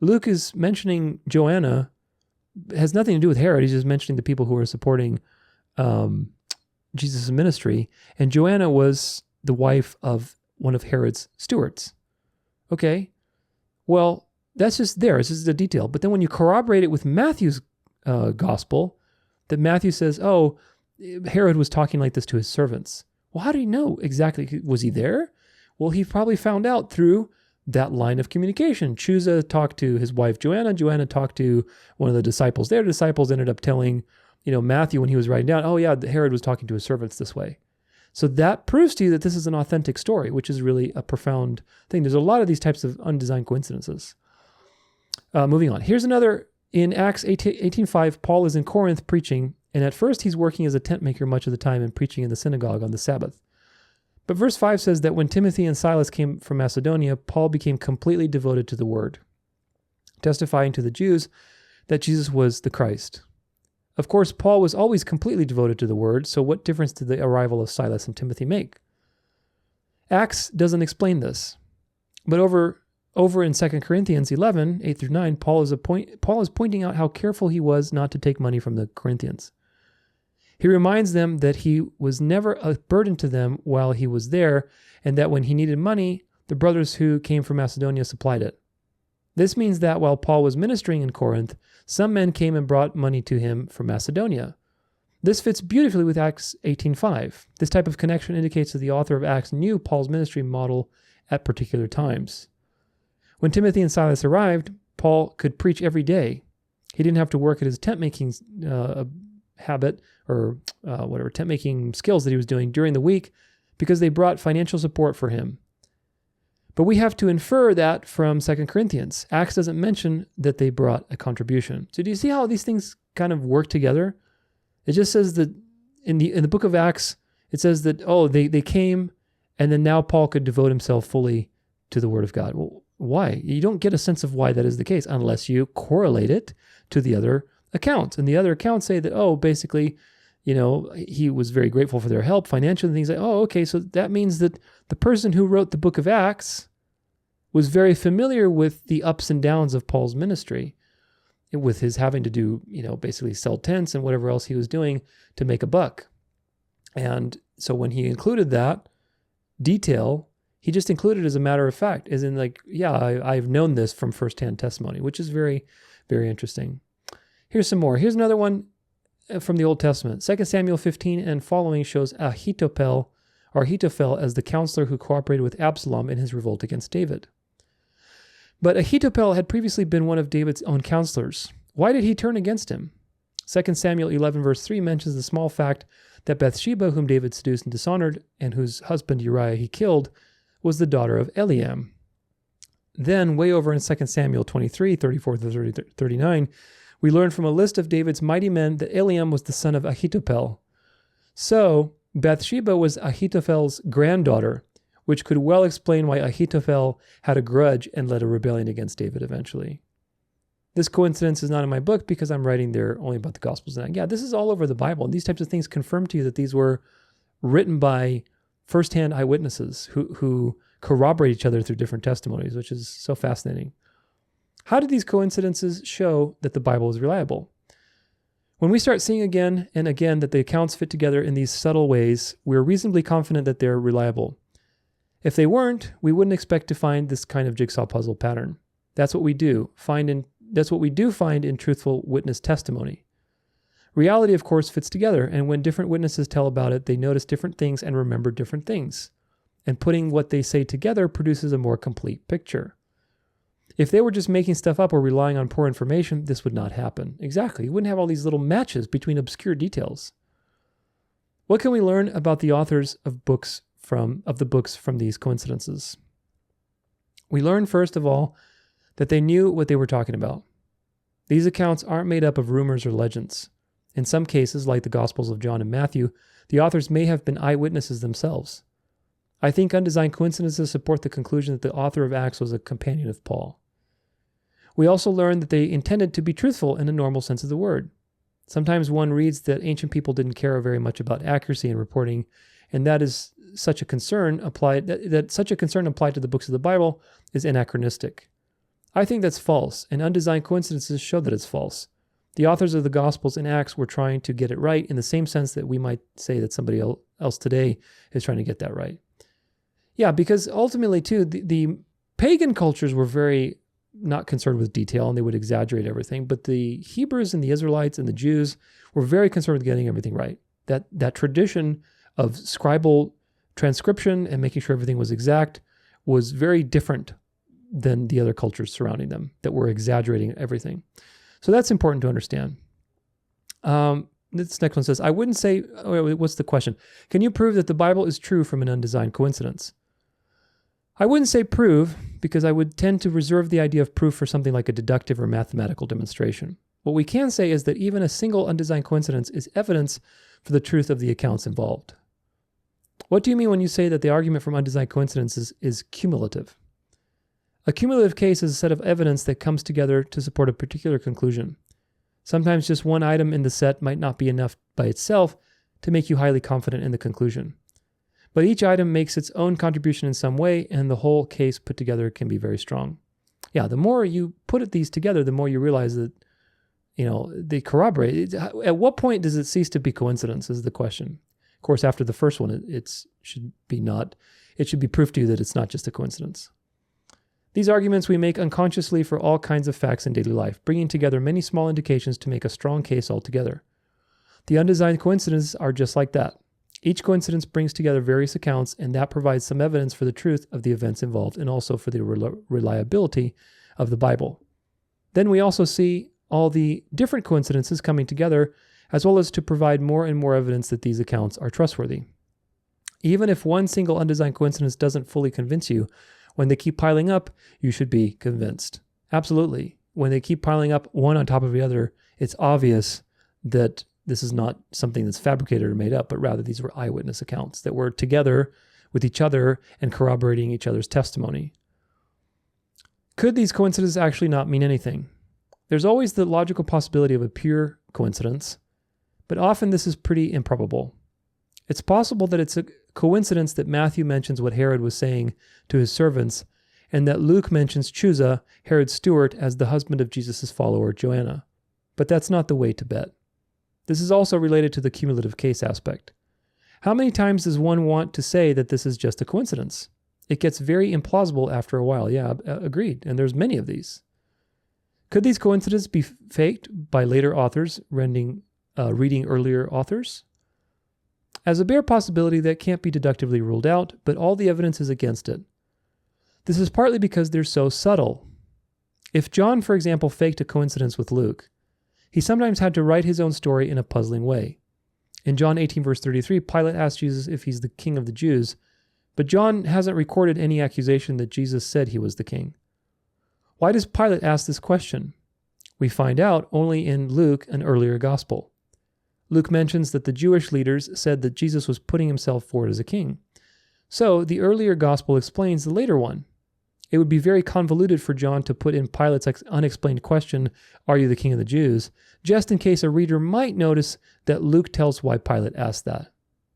Luke is mentioning Joanna, has nothing to do with Herod. He's just mentioning the people who are supporting Jesus' ministry, and Joanna was the wife of one of Herod's stewards. Okay, well, that's just there. It's just a detail. But then when you corroborate it with Matthew's gospel, that Matthew says, oh, Herod was talking like this to his servants. Well, how do you know exactly? Was he there? Well, he probably found out through that line of communication. Chuza talked to his wife, Joanna. Joanna talked to one of the disciples. Their disciples ended up telling, Matthew when he was writing down, oh yeah, Herod was talking to his servants this way. So that proves to you that this is an authentic story, which is really a profound thing. There's a lot of these types of undesigned coincidences. Moving on. Here's another. In Acts 18:5, Paul is in Corinth preaching, and at first he's working as a tent maker much of the time and preaching in the synagogue on the Sabbath. But verse 5 says that when Timothy and Silas came from Macedonia, Paul became completely devoted to the word, testifying to the Jews that Jesus was the Christ. Of course, Paul was always completely devoted to the word, so what difference did the arrival of Silas and Timothy make? Acts doesn't explain this. But over in 2 Corinthians 11, 8 through 9, Paul is pointing out how careful he was not to take money from the Corinthians. He reminds them that he was never a burden to them while he was there, and that when he needed money, the brothers who came from Macedonia supplied it. This means that while Paul was ministering in Corinth, some men came and brought money to him from Macedonia. This fits beautifully with Acts 18:5. This type of connection indicates that the author of Acts knew Paul's ministry model at particular times. When Timothy and Silas arrived, Paul could preach every day. He didn't have to work at his tent-making habit or tent-making skills that he was doing during the week because they brought financial support for him. But we have to infer that from 2 Corinthians. Acts doesn't mention that they brought a contribution. So do you see how these things kind of work together? It just says that in the book of Acts, it says that, they came, and then now Paul could devote himself fully to the word of God. Well, why? You don't get a sense of why that is the case unless you correlate it to the other accounts. And the other accounts say that, basically, he was very grateful for their help financially and things like, okay, so that means that the person who wrote the book of Acts was very familiar with the ups and downs of Paul's ministry, with his having to do, basically sell tents and whatever else he was doing to make a buck. And so when he included that detail, he just included it as a matter of fact, as in like, I've known this from firsthand testimony, which is very, very interesting. Here's some more. Here's another one from the Old Testament. 2 Samuel 15 and following shows Ahithophel as the counselor who cooperated with Absalom in his revolt against David. But Ahithophel had previously been one of David's own counselors. Why did he turn against him? 2 Samuel 11 verse 3 mentions the small fact that Bathsheba, whom David seduced and dishonored, and whose husband Uriah he killed, was the daughter of Eliam. Then, way over in 2 Samuel 23, 34 to 39, we learn from a list of David's mighty men that Eliam was the son of Ahithophel. So, Bathsheba was Ahithophel's granddaughter, which could well explain why Ahithophel had a grudge and led a rebellion against David eventually. This coincidence is not in my book because I'm writing there only about the Gospels. And yeah, this is all over the Bible. And these types of things confirm to you that these were written by firsthand eyewitnesses who corroborate each other through different testimonies, which is so fascinating. How do these coincidences show that the Bible is reliable? When we start seeing again and again that the accounts fit together in these subtle ways, we're reasonably confident that they're reliable. If they weren't, we wouldn't expect to find this kind of jigsaw puzzle pattern. That's what we do find in truthful witness testimony. Reality, of course, fits together, and when different witnesses tell about it, they notice different things and remember different things. And putting what they say together produces a more complete picture. If they were just making stuff up or relying on poor information, this would not happen. Exactly. You wouldn't have all these little matches between obscure details. What can we learn about the authors of the books from these coincidences? We learn, first of all, that they knew what they were talking about. These accounts aren't made up of rumors or legends. In some cases, like the Gospels of John and Matthew, the authors may have been eyewitnesses themselves. I think undesigned coincidences support the conclusion that the author of Acts was a companion of Paul. We also learn that they intended to be truthful in the normal sense of the word. Sometimes one reads that ancient people didn't care very much about accuracy in reporting, and that is such a concern applied to the books of the Bible is anachronistic. I think that's false, and undesigned coincidences show that it's false. The authors of the Gospels and Acts were trying to get it right in the same sense that we might say that somebody else today is trying to get that right. Yeah, because ultimately, too, the pagan cultures were very not concerned with detail, and they would exaggerate everything. But the Hebrews and the Israelites and the Jews were very concerned with getting everything right. That tradition of scribal transcription and making sure everything was exact was very different than the other cultures surrounding them that were exaggerating everything. So that's important to understand. This next one says, I wouldn't say, what's the question? Can you prove that the Bible is true from an undesigned coincidence? I wouldn't say prove, because I would tend to reserve the idea of proof for something like a deductive or mathematical demonstration. What we can say is that even a single undesigned coincidence is evidence for the truth of the accounts involved. What do you mean when you say that the argument from undesigned coincidences is cumulative? A cumulative case is a set of evidence that comes together to support a particular conclusion. Sometimes just one item in the set might not be enough by itself to make you highly confident in the conclusion. But each item makes its own contribution in some way, and the whole case put together can be very strong. Yeah, the more you put these together, the more you realize that, they corroborate. At what point does it cease to be coincidence is the question. Of course, after the first one, it should be proof to you that it's not just a coincidence. These arguments we make unconsciously for all kinds of facts in daily life, bringing together many small indications to make a strong case altogether. The undesigned coincidences are just like that. Each coincidence brings together various accounts, and that provides some evidence for the truth of the events involved and also for the reliability of the Bible. Then we also see all the different coincidences coming together, as well as to provide more and more evidence that these accounts are trustworthy. Even if one single undesigned coincidence doesn't fully convince you, when they keep piling up, you should be convinced. Absolutely. When they keep piling up one on top of the other, it's obvious that this is not something that's fabricated or made up, but rather these were eyewitness accounts that were together with each other and corroborating each other's testimony. Could these coincidences actually not mean anything? There's always the logical possibility of a pure coincidence, but often this is pretty improbable. It's possible that it's a coincidence that Matthew mentions what Herod was saying to his servants, and that Luke mentions Chusa, Herod's steward, as the husband of Jesus' follower, Joanna. But that's not the way to bet. This is also related to the cumulative case aspect. How many times does one want to say that this is just a coincidence? It gets very implausible after a while. Yeah, agreed. And there's many of these. Could these coincidences be faked by later authors reading earlier authors? As a bare possibility that can't be deductively ruled out, but all the evidence is against it. This is partly because they're so subtle. If John, for example, faked a coincidence with Luke, he sometimes had to write his own story in a puzzling way. In John 18, verse 33, Pilate asked Jesus if he's the king of the Jews, but John hasn't recorded any accusation that Jesus said he was the king. Why does Pilate ask this question? We find out only in Luke, an earlier gospel. Luke mentions that the Jewish leaders said that Jesus was putting himself forward as a king. So the earlier gospel explains the later one. It would be very convoluted for John to put in Pilate's unexplained question, "Are you the king of the Jews?" just in case a reader might notice that Luke tells why Pilate asked that.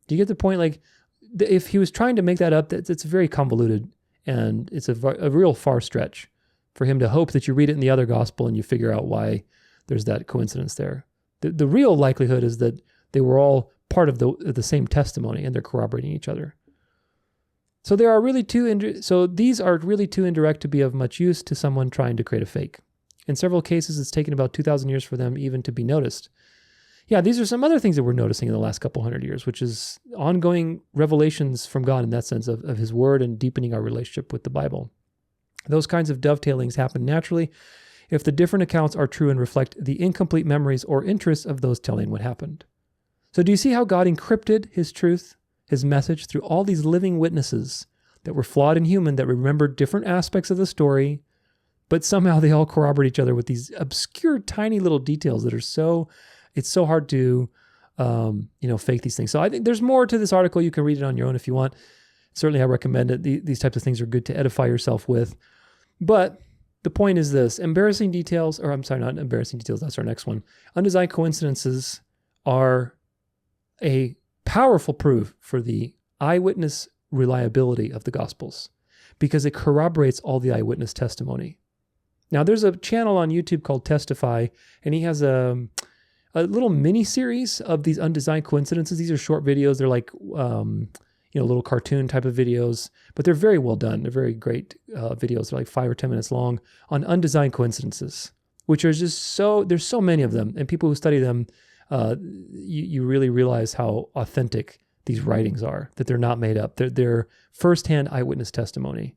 Do you get the point? Like, if he was trying to make that up, it's very convoluted, and it's a real far stretch for him to hope that you read it in the other gospel and you figure out why there's that coincidence there. The real likelihood is that they were all part of the same testimony and they're corroborating each other. So these are really too indirect to be of much use to someone trying to create a fake. In several cases, it's taken about 2,000 years for them even to be noticed. Yeah, these are some other things that we're noticing in the last couple hundred years, which is ongoing revelations from God in that sense of his word and deepening our relationship with the Bible. Those kinds of dovetailings happen naturally if the different accounts are true and reflect the incomplete memories or interests of those telling what happened. So do you see how God encrypted his truth, his message, through all these living witnesses that were flawed and human, that remembered different aspects of the story, but somehow they all corroborate each other with these obscure, tiny little details that are it's so hard to, fake these things. So I think there's more to this article. You can read it on your own if you want. Certainly I recommend it. These types of things are good to edify yourself with. But the point is this: not embarrassing details, that's our next one. Undesigned coincidences are a powerful proof for the eyewitness reliability of the Gospels because it corroborates all the eyewitness testimony. Now, there's a channel on YouTube called Testify, and he has a little mini-series of these undesigned coincidences. These are short videos. They're like little cartoon type of videos, but they're very well done. They're very great videos. They're like 5 or 10 minutes long on undesigned coincidences, which are just there's so many of them. And people who study them, you really realize how authentic these writings are, that they're not made up. They're firsthand eyewitness testimony,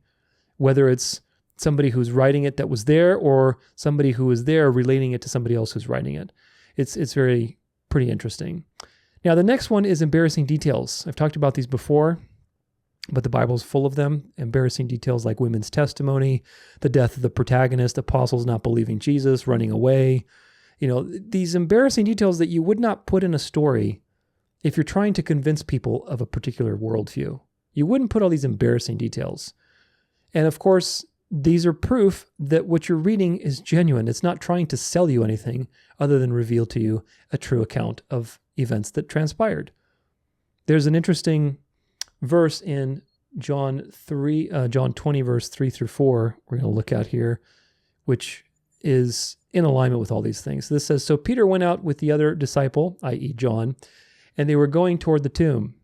whether it's somebody who's writing it that was there or somebody who was there relating it to somebody else who's writing it. It's pretty interesting. Now, the next one is embarrassing details. I've talked about these before, but the Bible's full of them. Embarrassing details like women's testimony, the death of the protagonist, apostles not believing Jesus, running away. These embarrassing details that you would not put in a story if you're trying to convince people of a particular worldview. You wouldn't put all these embarrassing details. And of course, these are proof that what you're reading is genuine. It's not trying to sell you anything other than reveal to you a true account of events that transpired. There's an interesting verse in John 20, verse 3 through 4, we're going to look at here, which is in alignment with all these things. This says, "So Peter went out with the other disciple, i.e. John, and they were going toward the tomb.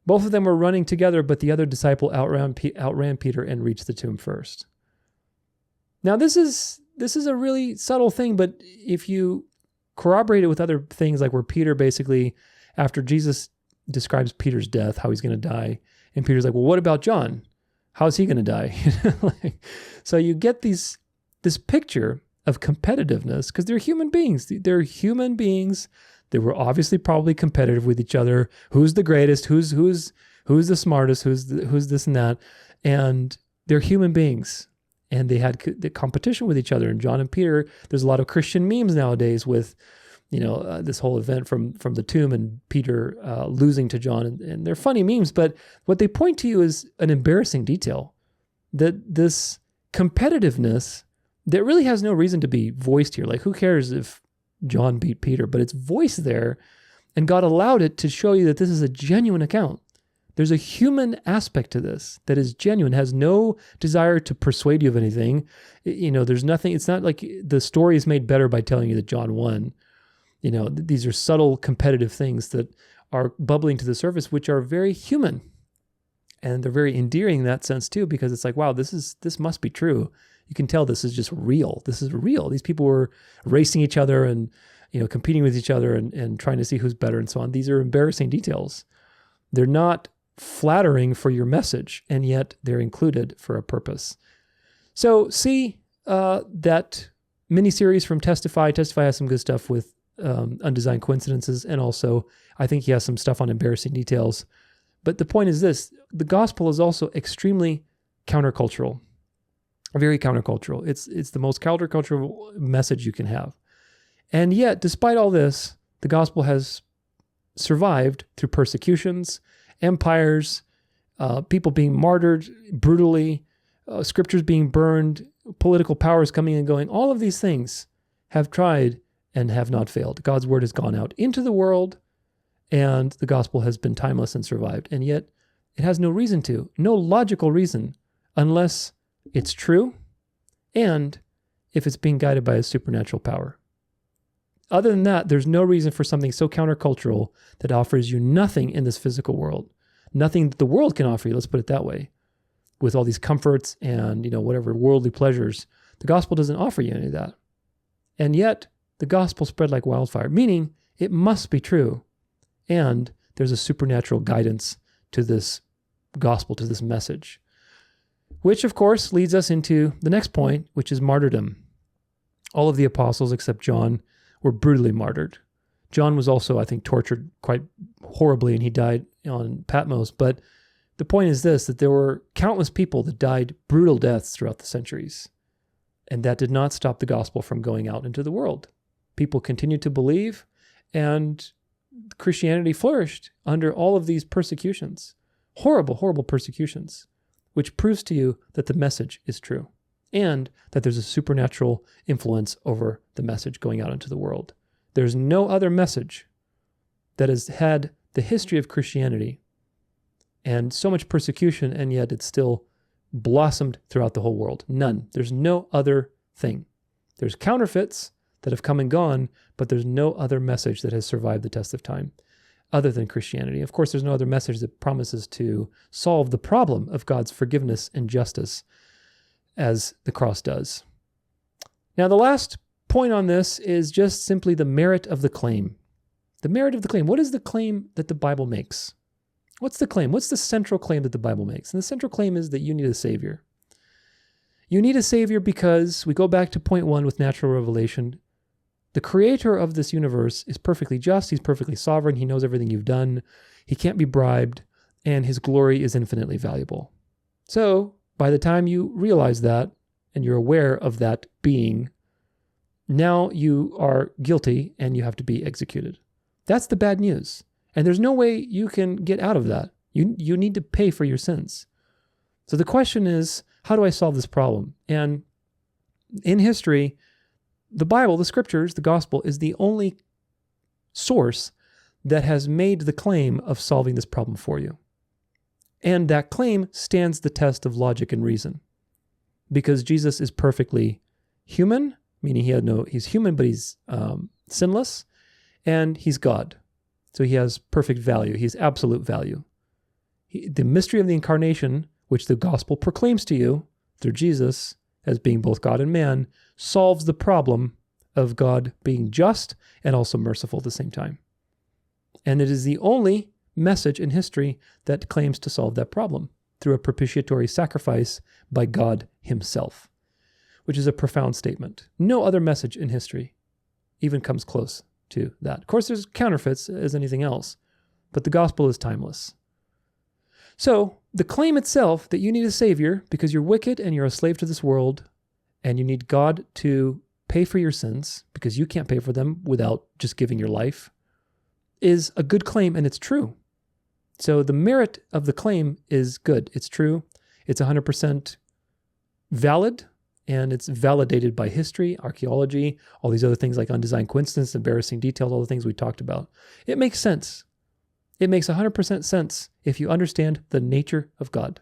Both of them were running together, but the other disciple outran Peter and reached the tomb first." Now, this is a really subtle thing, but if you corroborate it with other things, like where Peter basically, after Jesus describes Peter's death, how he's going to die, and Peter's like, "Well, what about John? How's he going to die?" So you get this picture of competitiveness because they're human beings. They're human beings. They were obviously probably competitive with each other. Who's the greatest? Who's the smartest? Who's this and that? And they're human beings, and they had the competition with each other. And John and Peter, there's a lot of Christian memes nowadays with, this whole event from the tomb and Peter losing to John, and they're funny memes. But what they point to you is an embarrassing detail, that this competitiveness that really has no reason to be voiced here. Like, who cares if John beat Peter? But it's voiced there, and God allowed it to show you that this is a genuine account. There's a human aspect to this that is genuine, has no desire to persuade you of anything. There's nothing, it's not like the story is made better by telling you that John won. These are subtle competitive things that are bubbling to the surface, which are very human. And they're very endearing in that sense too, because it's like, wow, this must be true. You can tell this is just real. This is real. These people were racing each other and, competing with each other and trying to see who's better and so on. These are embarrassing details. They're not flattering for your message, and yet they're included for a purpose. So see that mini-series from Testify. Testify has some good stuff with undesigned coincidences, and also I think he has some stuff on embarrassing details. But the point is this: the gospel is also extremely countercultural. Very countercultural. It's the most countercultural message you can have. And yet, despite all this, the gospel has survived through persecutions, empires, people being martyred brutally, scriptures being burned, political powers coming and going. All of these things have tried and have not failed. God's word has gone out into the world, and the gospel has been timeless and survived. And yet it has no reason to, no logical reason, unless it's true and if it's being guided by a supernatural power. Other than that, there's no reason for something so countercultural that offers you nothing in this physical world, nothing that the world can offer you, let's put it that way, with all these comforts and, whatever worldly pleasures. The gospel doesn't offer you any of that. And yet the gospel spread like wildfire, meaning it must be true. And there's a supernatural guidance to this gospel, to this message, which of course leads us into the next point, which is martyrdom. All of the apostles except John were brutally martyred. John was also, I think, tortured quite horribly, and he died on Patmos. But the point is this, that there were countless people that died brutal deaths throughout the centuries. And that did not stop the gospel from going out into the world. People continued to believe, and Christianity flourished under all of these persecutions. Horrible, horrible persecutions, which proves to you that the message is true and that there's a supernatural influence over the message going out into the world. There's no other message that has had the history of Christianity and so much persecution, and yet it's still blossomed throughout the whole world. None. There's no other thing. There's counterfeits that have come and gone, but there's no other message that has survived the test of time other than Christianity. Of course, there's no other message that promises to solve the problem of God's forgiveness and justice as the cross does. Now, the last point on this is just simply the merit of the claim. The merit of the claim. What is the claim that the Bible makes? What's the claim? What's the central claim that the Bible makes? And the central claim is that you need a Savior. You need a Savior because we go back to point 1 with natural revelation. The creator of this universe is perfectly just. He's perfectly sovereign. He knows everything you've done. He can't be bribed, and his glory is infinitely valuable. So by the time you realize that and you're aware of that being, now you are guilty and you have to be executed. That's the bad news. And there's no way you can get out of that. You need to pay for your sins. So the question is, how do I solve this problem? And in history, the Bible, the scriptures, the gospel is the only source that has made the claim of solving this problem for you. And that claim stands the test of logic and reason. Because Jesus is perfectly human, meaning he's human, but he's sinless, and he's God. So he has perfect value. He has absolute value. The mystery of the incarnation, which the gospel proclaims to you through Jesus as being both God and man, solves the problem of God being just and also merciful at the same time. And it is the only message in history that claims to solve that problem through a propitiatory sacrifice by God himself, which is a profound statement. No other message in history even comes close to that. Of course, there's counterfeits as anything else, but the gospel is timeless. So the claim itself that you need a Savior because you're wicked and you're a slave to this world and you need God to pay for your sins because you can't pay for them without just giving your life is a good claim, and it's true. So the merit of the claim is good. It's true. It's 100% valid, and it's validated by history, archaeology, all these other things like undesigned coincidence, embarrassing details, all the things we talked about. It makes sense. It makes 100% sense if you understand the nature of God.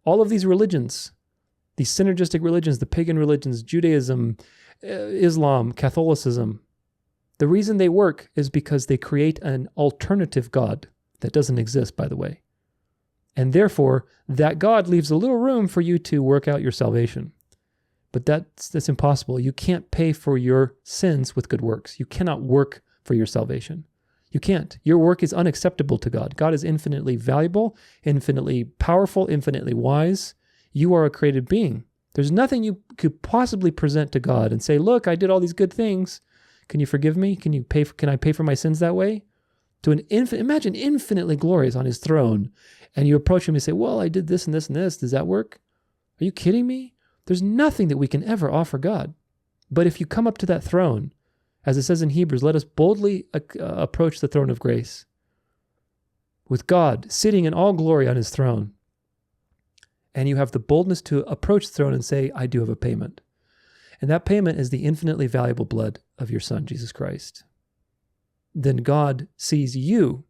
All of these religions, these synergistic religions, the pagan religions, Judaism, Islam, Catholicism, the reason they work is because they create an alternative God that doesn't exist, by the way. And therefore, that God leaves a little room for you to work out your salvation. But that's impossible. You can't pay for your sins with good works. You cannot work for your salvation. You can't. Your work is unacceptable to God. God is infinitely valuable, infinitely powerful, infinitely wise. You are a created being. There's nothing you could possibly present to God and say, look, I did all these good things. Can you forgive me? Can I pay for my sins that way? Imagine infinitely glorious on his throne, and you approach him and say, well, I did this and this and this. Does that work? Are you kidding me? There's nothing that we can ever offer God. But if you come up to that throne, as it says in Hebrews, let us boldly approach the throne of grace. with God sitting in all glory on his throne. And you have the boldness to approach the throne and say, I do have a payment. And that payment is the infinitely valuable blood of your Son, Jesus Christ. Then God sees you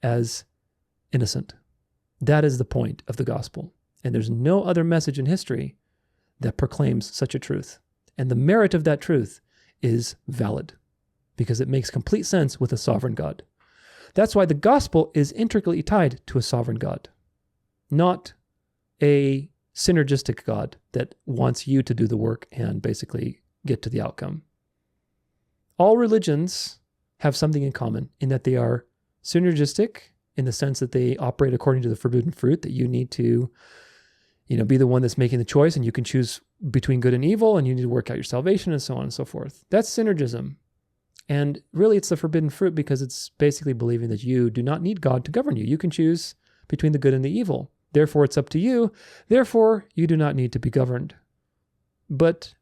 as innocent. That is the point of the gospel. And there's no other message in history that proclaims such a truth. And the merit of that truth is valid because it makes complete sense with a sovereign God. That's why the gospel is intricately tied to a sovereign God, not a synergistic God that wants you to do the work and basically get to the outcome. All religions have something in common in that they are synergistic in the sense that they operate according to the forbidden fruit, that you need to, be the one that's making the choice and you can choose between good and evil and you need to work out your salvation and so on and so forth. That's synergism. And really it's the forbidden fruit because it's basically believing that you do not need God to govern you. You can choose between the good and the evil. Therefore, it's up to you. Therefore, you do not need to be governed. But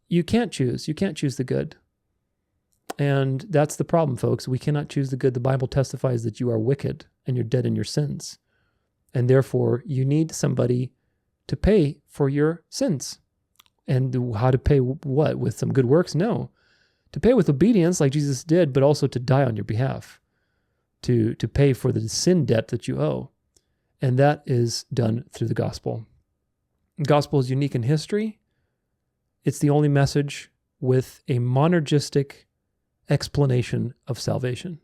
you can't choose. You can't choose the good. And that's the problem, folks. We cannot choose the good. The Bible testifies that you are wicked and you're dead in your sins. And therefore, you need somebody to pay for your sins. And how to pay what? With some good works? No. To pay with obedience like Jesus did, but also to die on your behalf. To pay for the sin debt that you owe. And that is done through the gospel. The gospel is unique in history. It's the only message with a monergistic explanation of salvation.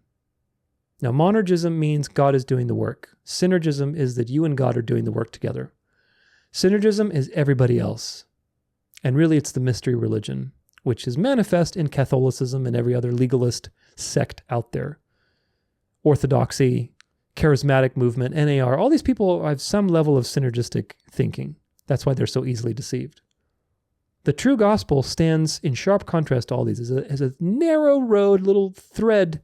Now, monergism means God is doing the work. Synergism is that you and God are doing the work together. Synergism is everybody else. And really, it's the mystery religion, which is manifest in Catholicism and every other legalist sect out there. Orthodoxy, charismatic movement, NAR, all these people have some level of synergistic thinking. That's why they're so easily deceived. The true gospel stands in sharp contrast to all these as a narrow road, little thread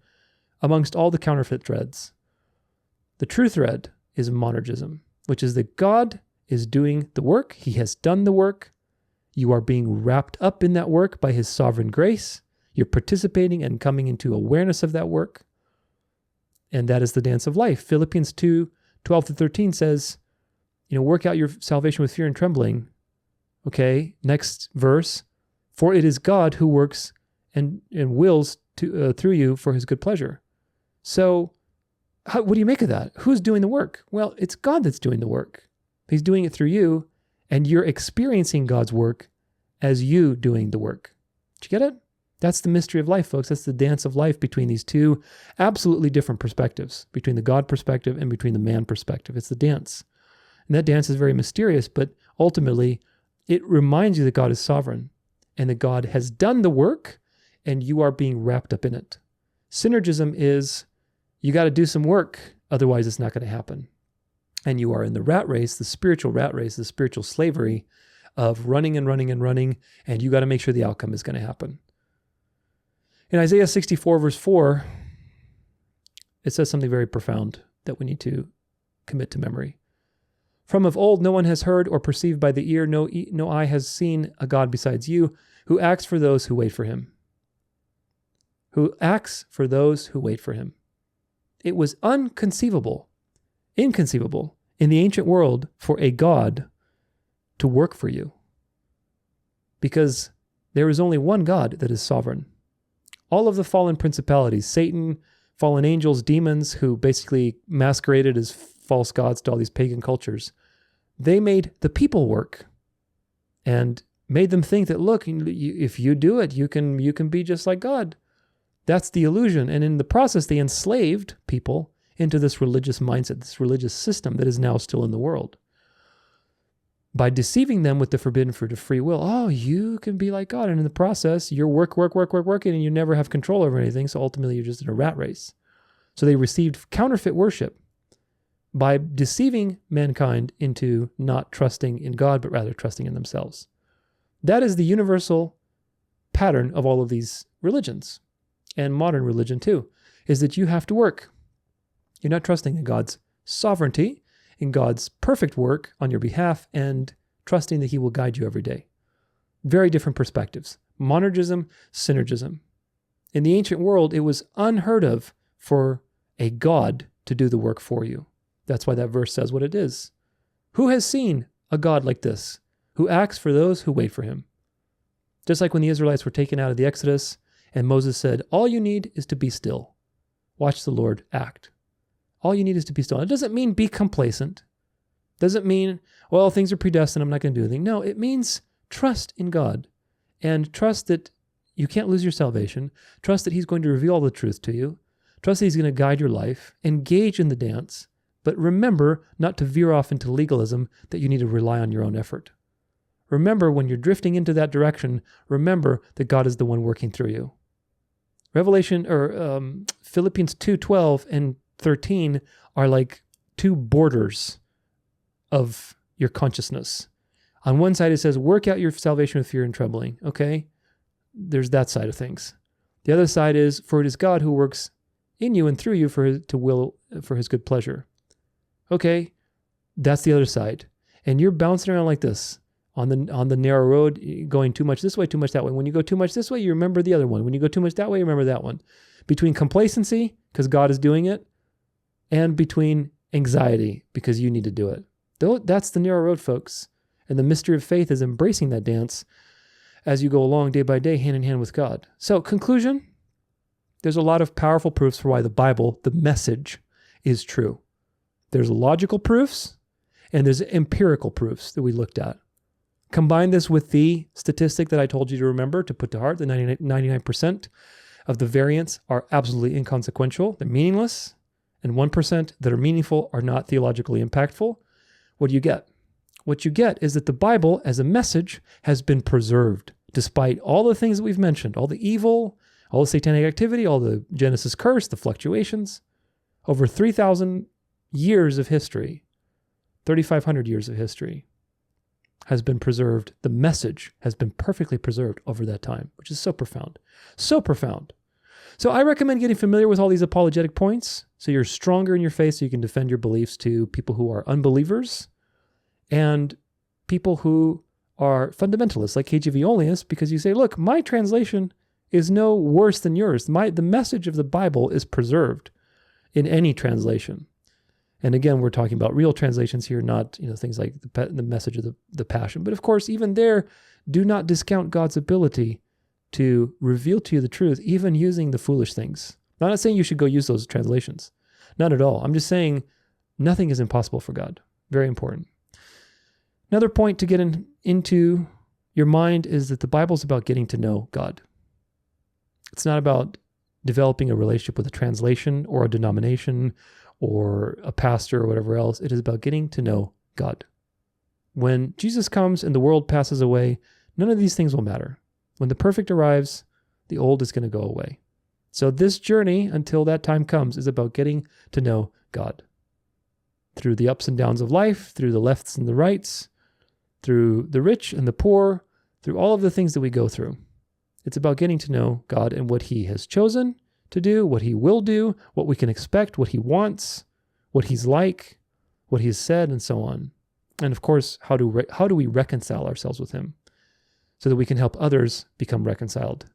amongst all the counterfeit threads. The true thread is monergism, which is that God is doing the work. He has done the work. You are being wrapped up in that work by his sovereign grace. You're participating and coming into awareness of that work. And that is the dance of life. Philippians 2:12-13 says, work out your salvation with fear and trembling. Okay, next verse. For it is God who works and wills through you for his good pleasure. So what do you make of that? Who's doing the work? Well, it's God that's doing the work. He's doing it through you, and you're experiencing God's work as you doing the work. Did you get it? That's the mystery of life, folks. That's the dance of life between these two absolutely different perspectives, between the God perspective and between the man perspective. It's the dance. And that dance is very mysterious, but ultimately it reminds you that God is sovereign and that God has done the work and you are being wrapped up in it. Synergism is you got to do some work, otherwise it's not going to happen. And you are in the rat race, the spiritual rat race, the spiritual slavery of running and running and running, and you got to make sure the outcome is going to happen. In Isaiah 64, verse 4, it says something very profound that we need to commit to memory. From of old, no one has heard or perceived by the ear, no eye has seen a God besides you, who acts for those who wait for him. Who acts for those who wait for him. It was inconceivable in the ancient world for a God to work for you. Because there is only one God that is sovereign. All of the fallen principalities, Satan, fallen angels, demons, who basically masqueraded as false gods to all these pagan cultures, they made the people work and made them think that, look, if you do it, you can be just like God. That's the illusion. And in the process, they enslaved people into this religious mindset, this religious system that is now still in the world. By deceiving them with the forbidden fruit of free will. Oh, you can be like God. And in the process, you're working, and you never have control over anything. So ultimately, you're just in a rat race. So they received counterfeit worship by deceiving mankind into not trusting in God, but rather trusting in themselves. That is the universal pattern of all of these religions, and modern religion too, is that you have to work. You're not trusting in God's sovereignty, in God's perfect work on your behalf, and trusting that he will guide you every day. Very different perspectives. Monergism, synergism. In the ancient world, it was unheard of for a God to do the work for you. That's why that verse says what it is. Who has seen a God like this, who acts for those who wait for him? Just like when the Israelites were taken out of the Exodus, and Moses said, all you need is to be still. Watch the Lord act. All you need is to be still. It doesn't mean be complacent. It doesn't mean, well, things are predestined, I'm not going to do anything. No, it means trust in God and trust that you can't lose your salvation. Trust that he's going to reveal all the truth to you. Trust that he's going to guide your life. Engage in the dance. But remember not to veer off into legalism that you need to rely on your own effort. Remember, when you're drifting into that direction, remember that God is the one working through you. Philippians 2:12 and 13 are like two borders of your consciousness. On one side, it says, work out your salvation with fear and trembling. Okay? There's that side of things. The other side is, for it is God who works in you and through you for his good pleasure. Okay? That's the other side. And you're bouncing around like this on the narrow road, going too much this way, too much that way. When you go too much this way, you remember the other one. When you go too much that way, you remember that one. Between complacency, because God is doing it, and between anxiety, because you need to do it. That's the narrow road, folks. And the mystery of faith is embracing that dance as you go along day by day, hand in hand with God. So, conclusion, there's a lot of powerful proofs for why the Bible, the message, is true. There's logical proofs, and there's empirical proofs that we looked at. Combine this with the statistic that I told you to remember, to put to heart, the 99% of the variants are absolutely inconsequential. They're meaningless. And 1% that are meaningful are not theologically impactful. What do you get? What you get is that the Bible as a message has been preserved, despite all the things that we've mentioned, all the evil, all the satanic activity, all the Genesis curse, the fluctuations. Over 3,000 years of history, 3,500 years of history has been preserved. The message has been perfectly preserved over that time, which is so profound. So profound. So I recommend getting familiar with all these apologetic points so you're stronger in your faith, so you can defend your beliefs to people who are unbelievers and people who are fundamentalists like KJV Onlyists, because you say, look, my translation is no worse than yours. The message of the Bible is preserved in any translation. And again, we're talking about real translations here, not things like the message of the Passion. But of course, even there, do not discount God's ability to reveal to you the truth, even using the foolish things. I'm not saying you should go use those translations. Not at all. I'm just saying nothing is impossible for God. Very important. Another point to get into your mind is that the Bible is about getting to know God. It's not about developing a relationship with a translation or a denomination or a pastor or whatever else. It is about getting to know God. When Jesus comes and the world passes away, none of these things will matter. When the perfect arrives, the old is going to go away. So this journey, until that time comes, is about getting to know God. Through the ups and downs of life, through the lefts and the rights, through the rich and the poor, through all of the things that we go through. It's about getting to know God and what he has chosen to do, what he will do, what we can expect, what he wants, what he's like, what he's said, and so on. And of course, how do we reconcile ourselves with him so that we can help others become reconciled?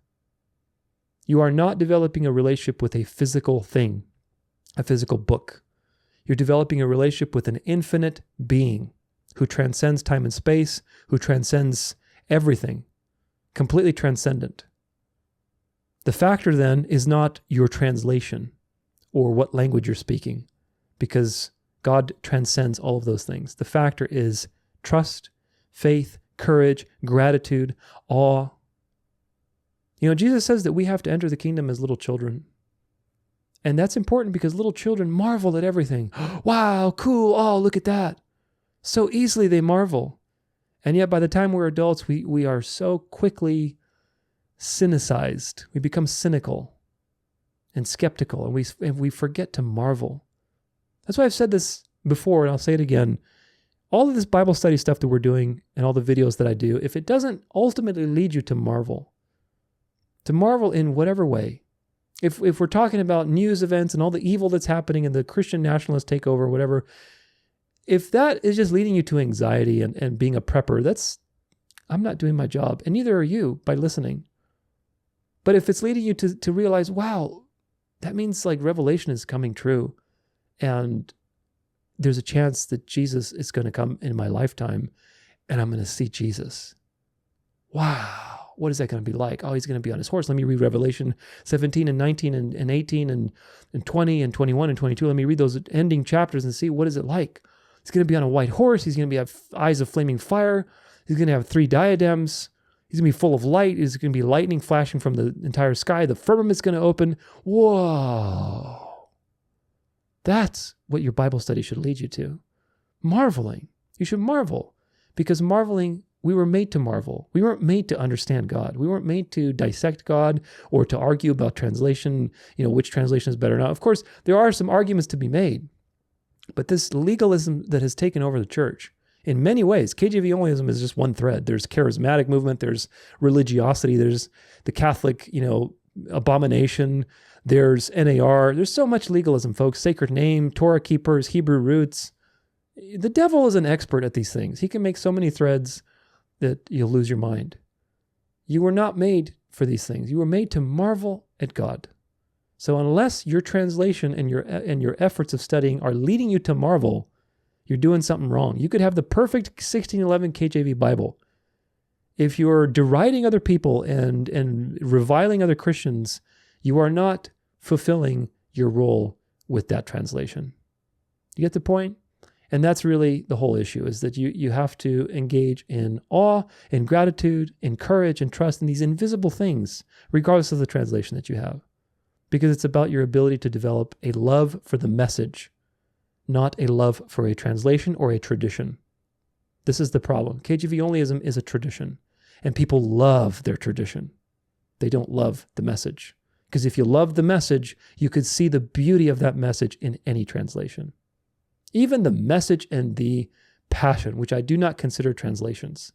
You are not developing a relationship with a physical thing, a physical book. You're developing a relationship with an infinite being who transcends time and space, who transcends everything, completely transcendent. The factor then is not your translation or what language you're speaking, because God transcends all of those things. The factor is trust, faith, courage, gratitude, awe. Jesus says that we have to enter the kingdom as little children. And that's important because little children marvel at everything. Wow, cool. Oh, look at that. So easily they marvel. And yet by the time we're adults, we are so quickly cynicized. We become cynical and skeptical, and we forget to marvel. That's why I've said this before, and I'll say it again. All of this Bible study stuff that we're doing and all the videos that I do, if it doesn't ultimately lead you to marvel in whatever way, if we're talking about news events and all the evil that's happening and the Christian nationalist takeover, whatever, if that is just leading you to anxiety and being a prepper, I'm not doing my job, and neither are you by listening. But if it's leading you to realize, wow, that means like revelation is coming true, And there's a chance that Jesus is going to come in my lifetime and I'm going to see Jesus. Wow. What is that going to be like? Oh, he's going to be on his horse. Let me read Revelation 17 and 19 and 18 and 20 and 21 and 22. Let me read those ending chapters and see what is it like. He's going to be on a white horse. He's going to have eyes of flaming fire. He's going to have 3 diadems. He's going to be full of light. There's going to be lightning flashing from the entire sky. The firmament's going to open. Whoa. That's what your Bible study should lead you to. Marveling. You should marvel. Because marveling, we were made to marvel. We weren't made to understand God. We weren't made to dissect God or to argue about translation, which translation is better. Now, of course, there are some arguments to be made. But this legalism that has taken over the church, in many ways, KJV Onlyism is just one thread. There's charismatic movement, there's religiosity, there's the Catholic, abomination, there's NAR. There's so much legalism, folks. Sacred name, Torah keepers, Hebrew roots. The devil is an expert at these things. He can make so many threads that you'll lose your mind. You were not made for these things. You were made to marvel at God. So unless your translation and your efforts of studying are leading you to marvel, you're doing something wrong. You could have the perfect 1611 KJV Bible. If you're deriding other people and reviling other Christians, you are not fulfilling your role with that translation. You get the point? And that's really the whole issue, is that you have to engage in awe, in gratitude, in courage, and trust in these invisible things, regardless of the translation that you have. Because it's about your ability to develop a love for the message, not a love for a translation or a tradition. This is the problem. KJV Onlyism is a tradition, and people love their tradition. They don't love the message. Because if you love the message, you could see the beauty of that message in any translation. Even the message and the passion, which I do not consider translations.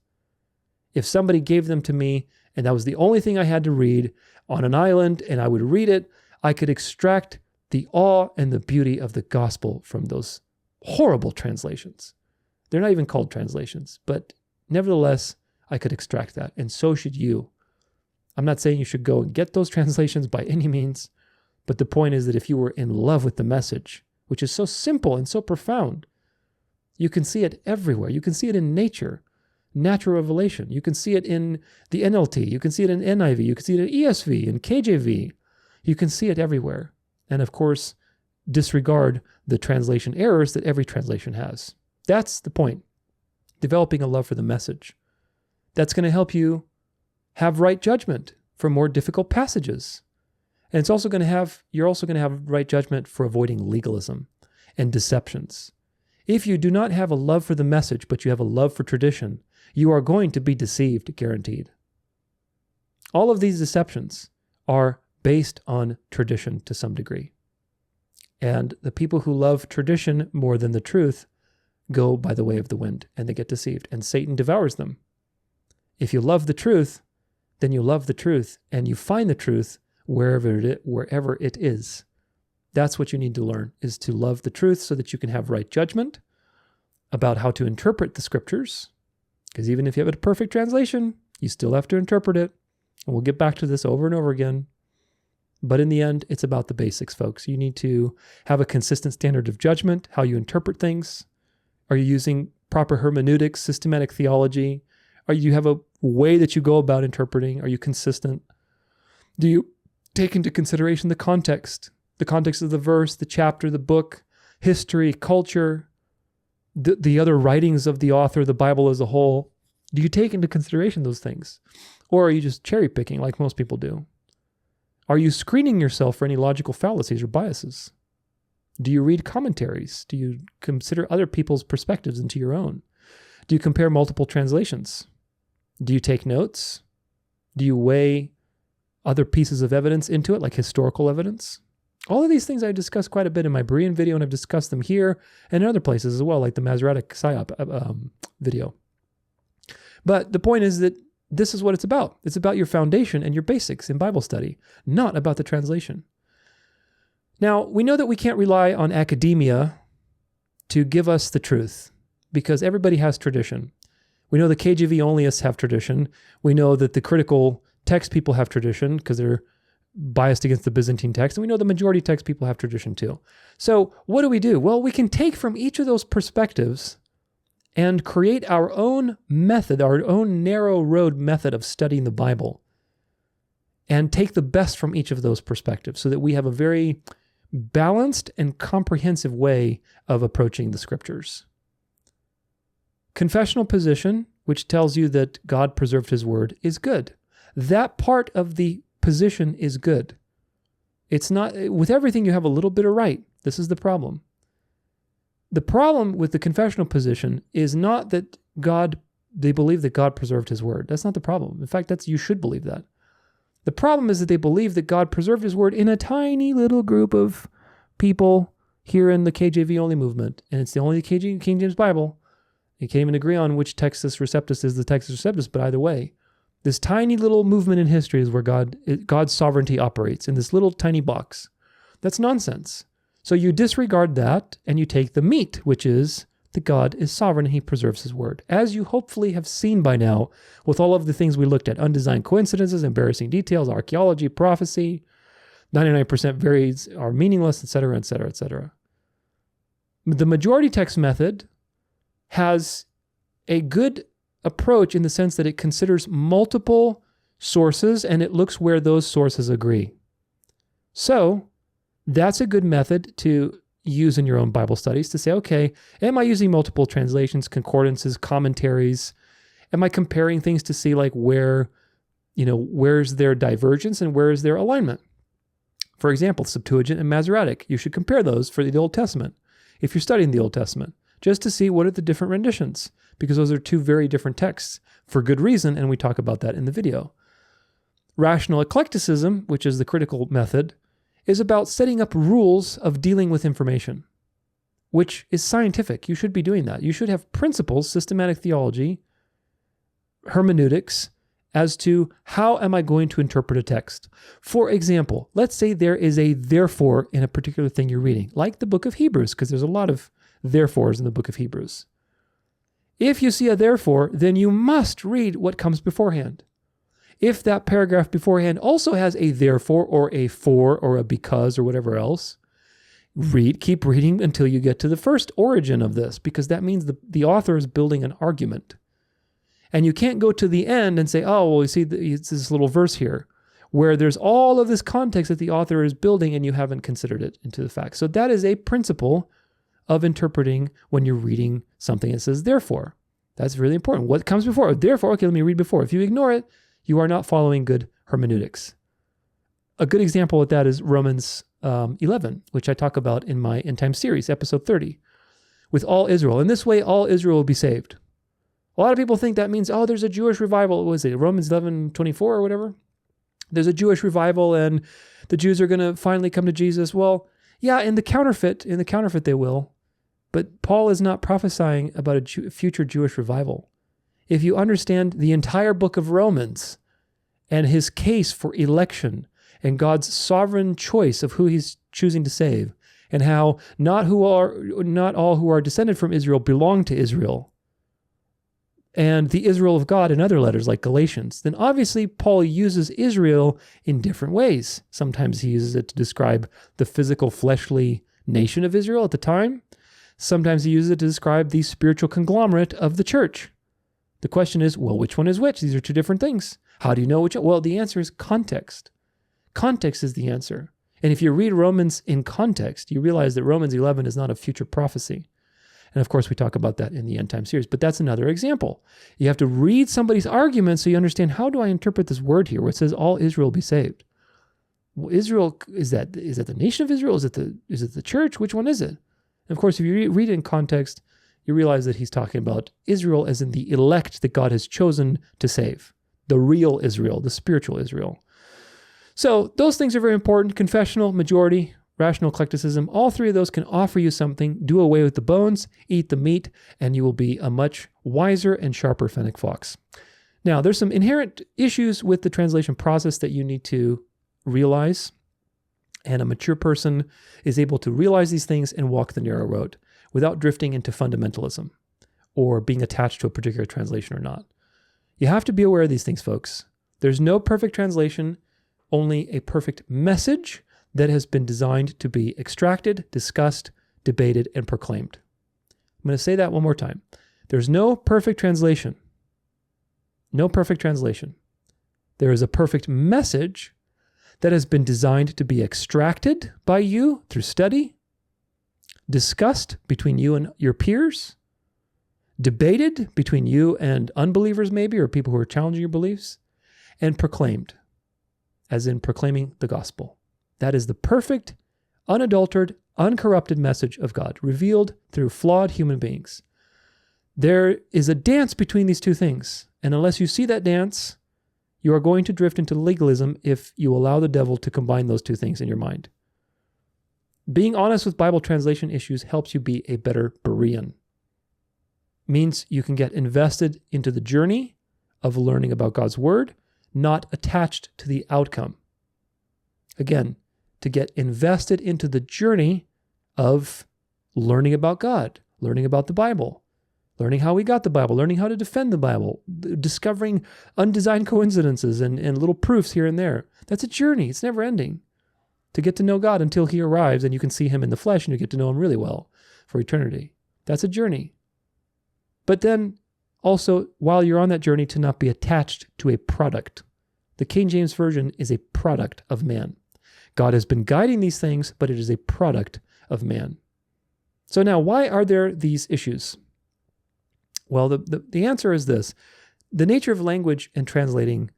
If somebody gave them to me, and that was the only thing I had to read on an island, and I would read it, I could extract the awe and the beauty of the gospel from those horrible translations. They're not even called translations, but nevertheless, I could extract that, and so should you. I'm not saying you should go and get those translations by any means, but the point is that if you were in love with the message, which is so simple and so profound, you can see it everywhere. You can see it in nature, natural revelation. You can see it in the NLT. You can see it in NIV. You can see it in ESV, in KJV. You can see it everywhere. And of course, disregard the translation errors that every translation has. That's the point. Developing a love for the message. That's going to help you have right judgment for more difficult passages. And you're also going to have right judgment for avoiding legalism and deceptions. If you do not have a love for the message, but you have a love for tradition, you are going to be deceived, guaranteed. All of these deceptions are based on tradition to some degree. And the people who love tradition more than the truth go by the way of the wind, and they get deceived, and Satan devours them. If you love the truth, then you love the truth, and you find the truth wherever it is. That's what you need to learn, is to love the truth so that you can have right judgment about how to interpret the scriptures. Because even if you have a perfect translation, you still have to interpret it. And we'll get back to this over and over again. But in the end, it's about the basics, folks. You need to have a consistent standard of judgment, how you interpret things. Are you using proper hermeneutics, systematic theology? Do you have a way that you go about interpreting? Are you consistent? Do you take into consideration the context of the verse, the chapter, the book, history, culture, the other writings of the author, the Bible as a whole? Do you take into consideration those things? Or are you just cherry picking like most people do? Are you screening yourself for any logical fallacies or biases? Do you read commentaries? Do you consider other people's perspectives into your own? Do you compare multiple translations? Do you take notes? Do you weigh other pieces of evidence into it, like historical evidence? All of these things I discussed quite a bit in my Berean video, and I've discussed them here and in other places as well, like the Masoretic Psyop video. But the point is that this is what it's about. It's about your foundation and your basics in Bible study, not about the translation. Now, we know that we can't rely on academia to give us the truth, because everybody has tradition. We know the KJV Onlyists have tradition. We know that the critical text people have tradition, because they're biased against the Byzantine text, and we know the majority text people have tradition too. So what do? Well, we can take from each of those perspectives and create our own method, our own narrow road method of studying the Bible, and take the best from each of those perspectives so that we have a very balanced and comprehensive way of approaching the scriptures. Confessional position, which tells you that God preserved his word, is good. That part of the position is good. It's not, with everything you have a little bit of right. This is the problem. The problem with the confessional position is not that they believe that God preserved his word. That's not the problem. In fact, you should believe that. The problem is that they believe that God preserved his word in a tiny little group of people here in the KJV Only movement. And it's the only King James Bible. They can't even agree on which Textus Receptus is the Textus Receptus, but either way, this tiny little movement in history is where God's sovereignty operates, in this little tiny box. That's nonsense. So you disregard that and you take the meat, which is that God is sovereign and he preserves his word. As you hopefully have seen by now with all of the things we looked at, undesigned coincidences, embarrassing details, archaeology, prophecy, 99% varies are meaningless, etc., etc., etc. The majority text method has a good approach in the sense that it considers multiple sources and it looks where those sources agree. So that's a good method to use in your own Bible studies to say, okay, am I using multiple translations, concordances, commentaries? Am I comparing things to see like where's their divergence and where is their alignment? For example, Septuagint and Masoretic, you should compare those for the Old Testament if you're studying the Old Testament, just to see what are the different renditions, because those are two very different texts for good reason, and we talk about that in the video. Rational eclecticism, which is the critical method, is about setting up rules of dealing with information, which is scientific. You should be doing that. You should have principles, systematic theology, hermeneutics, as to how am I going to interpret a text. For example, let's say there is a therefore in a particular thing you're reading, like the book of Hebrews, because there's a lot of therefores in the book of Hebrews. If you see a therefore, then you must read what comes beforehand. If that paragraph beforehand also has a therefore or a for or a because or whatever else, keep reading until you get to the first origin of this, because that means the author is building an argument. And you can't go to the end and say, oh, well, you see, it's this little verse here where there's all of this context that the author is building and you haven't considered it into the fact. So that is a principle of interpreting when you're reading something that says therefore. That's really important. What comes before? Therefore, okay, let me read before. If you ignore it, you are not following good hermeneutics. A good example of that is Romans 11, which I talk about in my End Time series, episode 30, with all Israel. In this way, all Israel will be saved. A lot of people think that means, oh, there's a Jewish revival. What is it, Romans 11:24 or whatever? There's a Jewish revival and the Jews are going to finally come to Jesus. Well, yeah, in the counterfeit they will. But Paul is not prophesying about a future Jewish revival. If you understand the entire book of Romans and his case for election and God's sovereign choice of who he's choosing to save, and how not all who are descended from Israel belong to Israel, and the Israel of God in other letters like Galatians, then obviously Paul uses Israel in different ways. Sometimes he uses it to describe the physical, fleshly nation of Israel at the time. Sometimes he uses it to describe the spiritual conglomerate of the church. The question is, well, which one is which? These are two different things. How do you know which? Well, the answer is context. Context is the answer. And if you read Romans in context, you realize that Romans 11 is not a future prophecy. And of course, we talk about that in the End Time series, but that's another example. You have to read somebody's argument so you understand, how do I interpret this word here where it says all Israel will be saved? Well, Israel, is that the nation of Israel? Is it the church? Which one is it? And of course, if you read it in context, you realize that he's talking about Israel as in the elect that God has chosen to save. The real Israel, the spiritual Israel. So those things are very important. Confessional, majority, rational eclecticism, all three of those can offer you something. Do away with the bones, eat the meat, and you will be a much wiser and sharper Fennec fox. Now, there's some inherent issues with the translation process that you need to realize. And a mature person is able to realize these things and walk the narrow road without drifting into fundamentalism or being attached to a particular translation or not. You have to be aware of these things, folks. There's no perfect translation. only a perfect message that has been designed to be extracted, discussed, debated, and proclaimed. I'm going to say that one more time. There's no perfect translation. No perfect translation. There is a perfect message that has been designed to be extracted by you through study, discussed between you and your peers, debated between you and unbelievers maybe, or people who are challenging your beliefs, and proclaimed, as in proclaiming the gospel. That is the perfect, unadulterated, uncorrupted message of God, revealed through flawed human beings. There is a dance between these two things, and unless you see that dance, you are going to drift into legalism if you allow the devil to combine those two things in your mind. Being honest with Bible translation issues helps you be a better Berean. Means you can get invested into the journey of learning about God's word, not attached to the outcome. Again, to get invested into the journey of learning about God, learning about the Bible, learning how we got the Bible, learning how to defend the Bible, discovering undesigned coincidences and little proofs here and there. That's a journey. It's never ending. To get to know God until he arrives and you can see him in the flesh and you get to know him really well for eternity. That's a journey. But then also, while you're on that journey, to not be attached to a product. The King James Version is a product of man. God has been guiding these things, but it is a product of man. So now, why are there these issues? Well, the answer is this. The nature of language and translating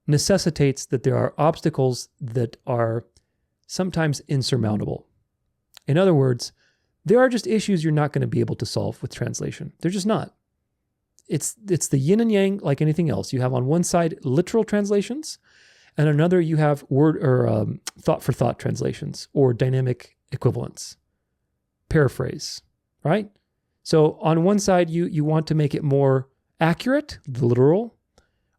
necessitates that there are obstacles that are sometimes insurmountable. In other words, there are just issues you're not going to be able to solve with translation. They're just not. It's the yin and yang like anything else. You have on one side literal translations, and another you have word or thought for thought translations or dynamic equivalents. Paraphrase, right? So on one side, you want to make it more accurate, the literal.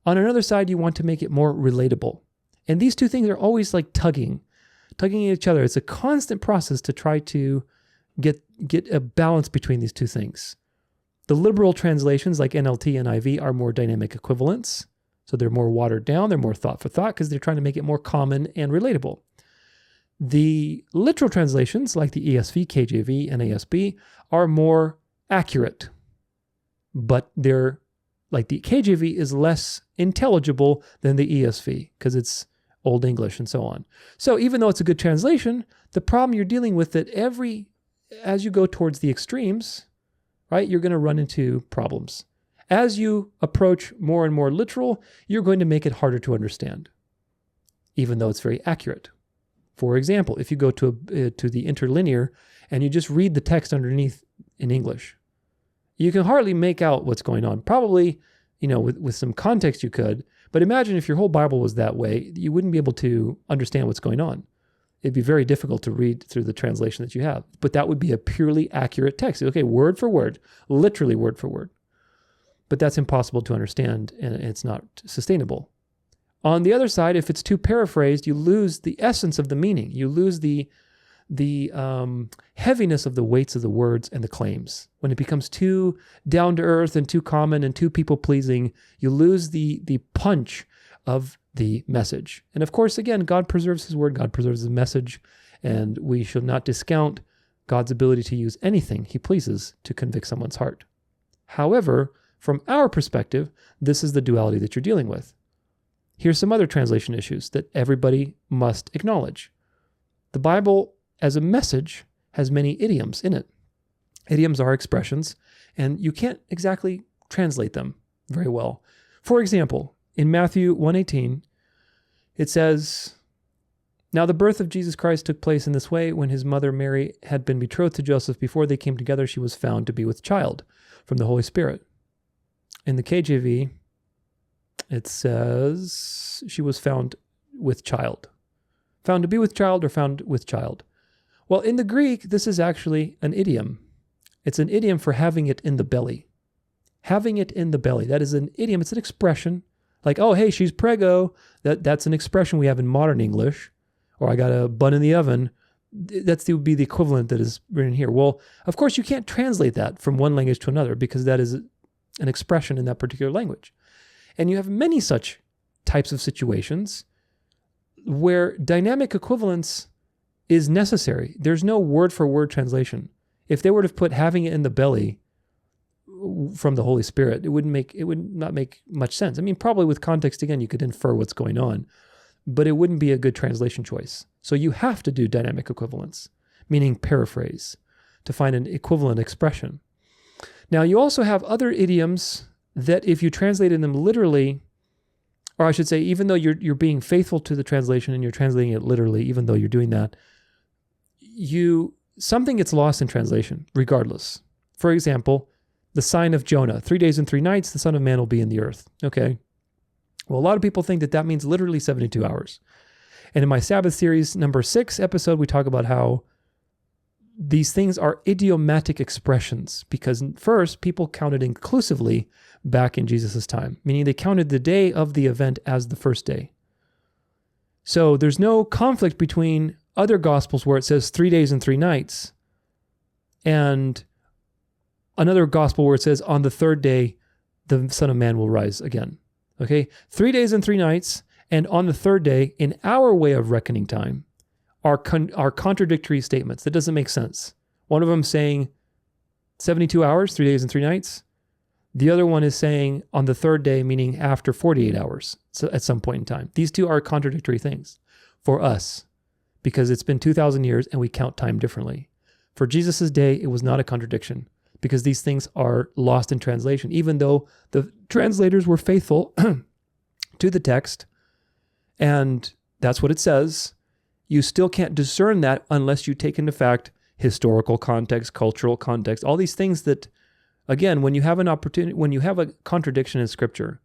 On another side, you want to make it more relatable. And these two things are always like tugging at each other. It's a constant process to try to get a balance between these two things. The liberal translations like NLT and IV are more dynamic equivalents. So they're more watered down, they're more thought for thought because they're trying to make it more common and relatable. The literal translations like the ESV, KJV, and ASB are more accurate, but they're like the KJV is less intelligible than the ESV because it's Old English and so on. So even though it's a good translation, the problem you're dealing with that as you go towards the extremes, right, you're going to run into problems. As you approach more and more literal, you're going to make it harder to understand, even though it's very accurate. For example, if you go to the interlinear and you just read the text underneath in English, you can hardly make out what's going on. Probably, with some context you could, but imagine if your whole Bible was that way, you wouldn't be able to understand what's going on. It'd be very difficult to read through the translation that you have, but that would be a purely accurate text. Okay, word for word, literally word for word. But that's impossible to understand and it's not sustainable. On the other side, if it's too paraphrased, you lose the essence of the meaning. You lose the heaviness of the weights of the words and the claims. When it becomes too down to earth and too common and too people pleasing, you lose the punch of the message. And of course, again, God preserves his word, God preserves his message, and we should not discount God's ability to use anything he pleases to convict someone's heart. However, from our perspective, this is the duality that you're dealing with. Here's some other translation issues that everybody must acknowledge. The Bible, as a message, has many idioms in it. Idioms are expressions, and you can't exactly translate them very well. For example, in Matthew 1:18, it says, "Now the birth of Jesus Christ took place in this way. When his mother Mary had been betrothed to Joseph, before they came together, she was found to be with child from the Holy Spirit." In the KJV, it says she was found with child. Found to be with child or found with child. Well, in the Greek, this is actually an idiom. It's an idiom for having it in the belly. Having it in the belly. That is an idiom. It's an expression. Like, oh, hey, she's preggo. That's an expression we have in modern English. Or I got a bun in the oven. Would be the equivalent that is written here. Well, of course, you can't translate that from one language to another because that is an expression in that particular language. And you have many such types of situations. where dynamic equivalence is necessary. There's no word-for-word translation. If they were to put having it in the belly from the Holy Spirit, it would not make much sense. I mean, probably with context, again, you could infer what's going on, but it wouldn't be a good translation choice. So you have to do dynamic equivalence, meaning paraphrase, to find an equivalent expression. Now, you also have other idioms that if you translated them literally, or I should say, even though you're being faithful to the translation and you're translating it literally, even though you're doing that, something gets lost in translation, regardless. For example, the sign of Jonah, 3 days and 3 nights, the Son of Man will be in the earth. Okay. Well, a lot of people think that means literally 72 hours. And in my Sabbath series, number 6 episode, we talk about how these things are idiomatic expressions, because first, people counted inclusively back in Jesus' time, meaning they counted the day of the event as the first day. So there's no conflict between other gospels where it says 3 days and 3 nights and another gospel where it says on the third day, the Son of Man will rise again. Okay, 3 days and 3 nights and on the third day, in our way of reckoning time, are contradictory statements. That doesn't make sense. One of them saying 72 hours, 3 days and 3 nights. The other one is saying on the third day, meaning after 48 hours, so at some point in time. These two are contradictory things for us because it's been 2,000 years and we count time differently. For Jesus' day, it was not a contradiction because these things are lost in translation. Even though the translators were faithful to the text, and that's what it says, you still can't discern that unless you take into fact historical context, cultural context, all these things that, again, when you have an opportunity, when you have a contradiction in Scripture,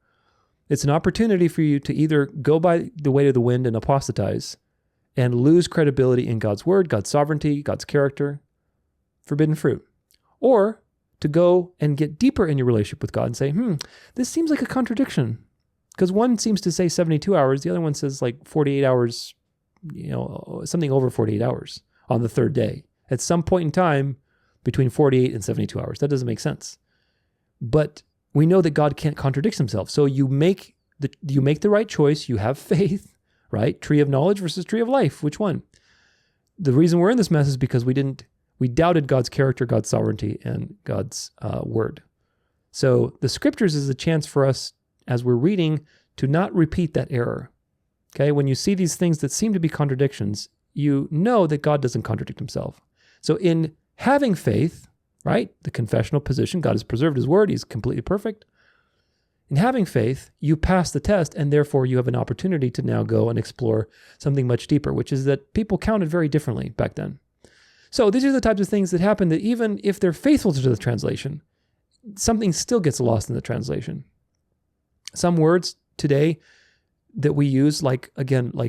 it's an opportunity for you to either go by the way of the wind and apostatize and lose credibility in God's word, God's sovereignty, God's character, forbidden fruit, or to go and get deeper in your relationship with God and say, this seems like a contradiction. Because one seems to say 72 hours, the other one says like 48 hours, something over 48 hours on the third day. At some point in time, between 48 and 72 hours. That doesn't make sense. But we know that God can't contradict himself. So you make the right choice. You have faith, right? Tree of knowledge versus tree of life. Which one? The reason we're in this mess is because we doubted God's character, God's sovereignty, and God's word. So the scriptures is a chance for us as we're reading to not repeat that error. Okay, when you see these things that seem to be contradictions, you know that God doesn't contradict himself. So in having faith, right, the confessional position, God has preserved his word, he's completely perfect. In having faith, you pass the test, and therefore you have an opportunity to now go and explore something much deeper, which is that people counted very differently back then. So these are the types of things that happen that even if they're faithful to the translation, something still gets lost in the translation. Some words today that we use, like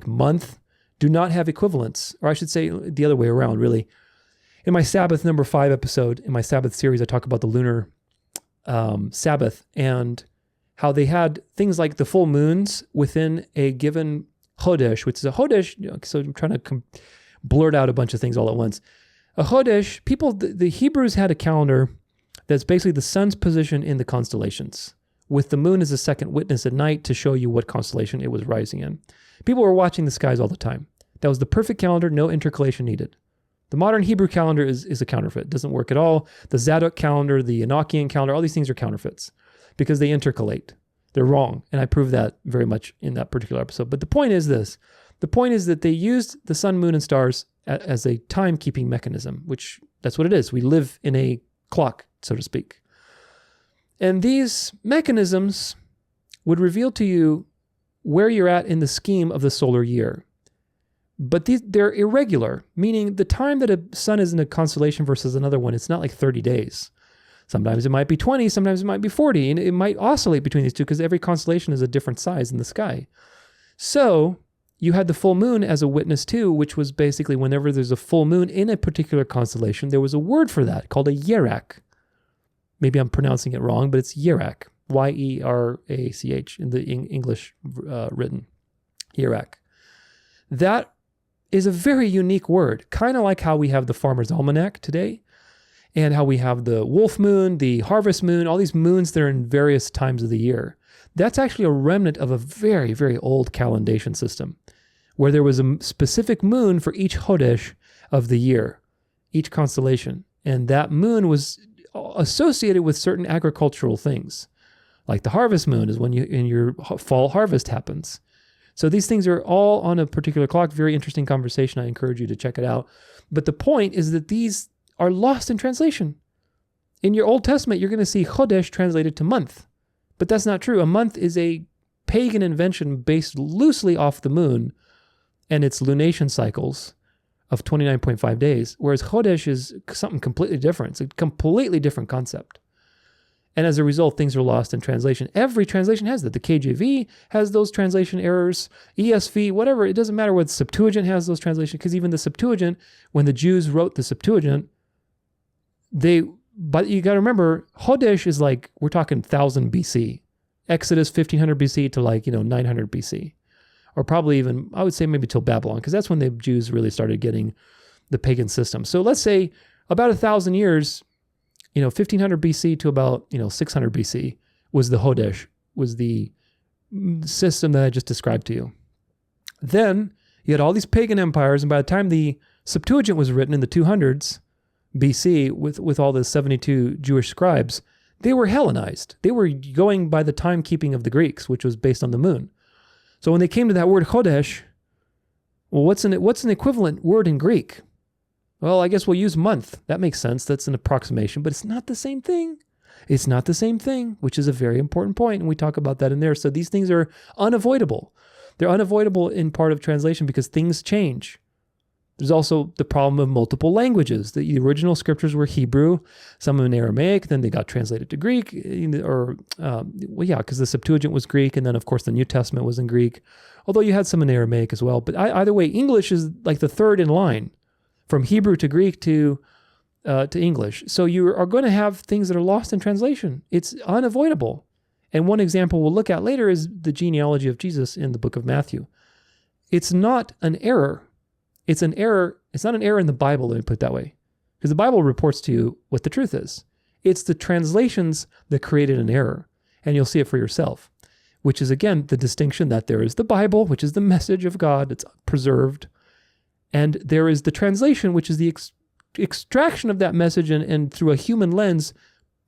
month, do not have equivalents, or I should say the other way around, really. In my Sabbath number 5 episode, in my Sabbath series, I talk about the lunar Sabbath and how they had things like the full moons within a given chodesh, which is a chodesh. So I'm trying to blurt out a bunch of things all at once. A chodesh, the Hebrews had a calendar that's basically the sun's position in the constellations, with the moon as a second witness at night to show you what constellation it was rising in. People were watching the skies all the time. That was the perfect calendar, no intercalation needed. The modern Hebrew calendar is a counterfeit. It doesn't work at all. The Zadok calendar, the Enochian calendar, all these things are counterfeits because they intercalate. They're wrong. And I proved that very much in that particular episode. But the point is this. The point is that they used the sun, moon, and stars as a timekeeping mechanism, which that's what it is. We live in a clock, so to speak. And these mechanisms would reveal to you where you're at in the scheme of the solar year. But they're irregular, meaning the time that a sun is in a constellation versus another one, it's not like 30 days. Sometimes it might be 20, sometimes it might be 40, and it might oscillate between these two because every constellation is a different size in the sky. So you had the full moon as a witness too, which was basically whenever there's a full moon in a particular constellation, there was a word for that called a yerach. Maybe I'm pronouncing it wrong, but it's yerach, Y-E-R-A-C-H in the English written, yerach. That is a very unique word, kind of like how we have the Farmer's Almanac today, and how we have the wolf moon, the harvest moon, all these moons that are in various times of the year. That's actually a remnant of a very, very old calendation system, where there was a specific moon for each Chodesh of the year, each constellation. And that moon was associated with certain agricultural things. Like the harvest moon is when your fall harvest happens. So these things are all on a particular clock. Very interesting conversation. I encourage you to check it out. But the point is that these are lost in translation. In your Old Testament, you're going to see Chodesh translated to month. But that's not true. A month is a pagan invention based loosely off the moon and its lunation cycles of 29.5 days, whereas Chodesh is something completely different. It's a completely different concept. And as a result, things are lost in translation. Every translation has that. The KJV has those translation errors, ESV, whatever. It doesn't matter what Septuagint has those translations, because even the Septuagint, when the Jews wrote the Septuagint, but you got to remember, Chodesh is like, we're talking 1000 BC. Exodus 1500 BC to 900 BC. Or probably even, I would say maybe till Babylon, because that's when the Jews really started getting the pagan system. So let's say about 1,000 years, 1500 BC to about 600 BC was the Chodesh, was the system that I just described to you. Then you had all these pagan empires, and by the time the Septuagint was written in the 200s BC with all the 72 Jewish scribes, they were Hellenized. They were going by the timekeeping of the Greeks, which was based on the moon. So when they came to that word Chodesh, well, what's an equivalent word in Greek? Well, I guess we'll use month. That makes sense. That's an approximation, but it's not the same thing. It's not the same thing, which is a very important point, and we talk about that in there. So these things are unavoidable. They're unavoidable in part of translation because things change. There's also the problem of multiple languages. The original scriptures were Hebrew, some in Aramaic, then they got translated to Greek, because the Septuagint was Greek, and then of course the New Testament was in Greek, although you had some in Aramaic as well. But either way, English is like the third in line, from Hebrew to Greek to English. So you are going to have things that are lost in translation. It's unavoidable. And one example we'll look at later is the genealogy of Jesus in the book of Matthew. It's not an error. It's an error. It's not an error in the Bible, let me put it that way. Because the Bible reports to you what the truth is. It's the translations that created an error. And you'll see it for yourself, which is, again, the distinction that there is the Bible, which is the message of God. It's preserved. And there is the translation, which is the extraction of that message and through a human lens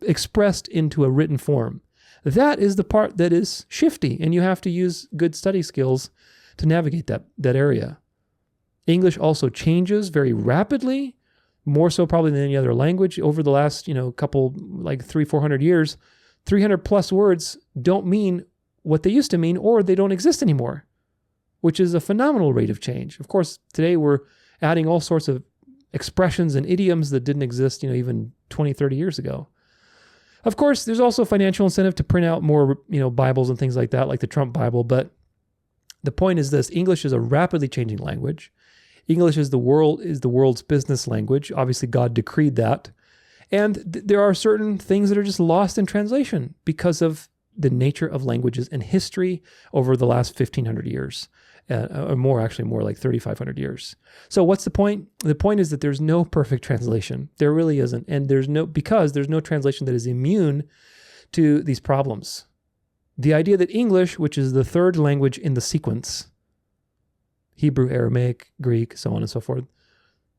expressed into a written form. That is the part that is shifty, and you have to use good study skills to navigate that area. English also changes very rapidly, more so probably than any other language. Over the last, couple, 300-400 years, 300 plus words don't mean what they used to mean, or they don't exist anymore, which is a phenomenal rate of change. Of course, today we're adding all sorts of expressions and idioms that didn't exist, even 20, 30 years ago. Of course, there's also financial incentive to print out more, Bibles and things like that, like the Trump Bible. But the point is this: English is a rapidly changing language. English is the world's business language. Obviously, God decreed that. And there are certain things that are just lost in translation because of the nature of languages and history over the last 1,500 years, or more like 3,500 years. So what's the point? The point is that there's no perfect translation. There really isn't. And there's no translation that is immune to these problems. The idea that English, which is the third language in the sequence, Hebrew, Aramaic, Greek, so on and so forth,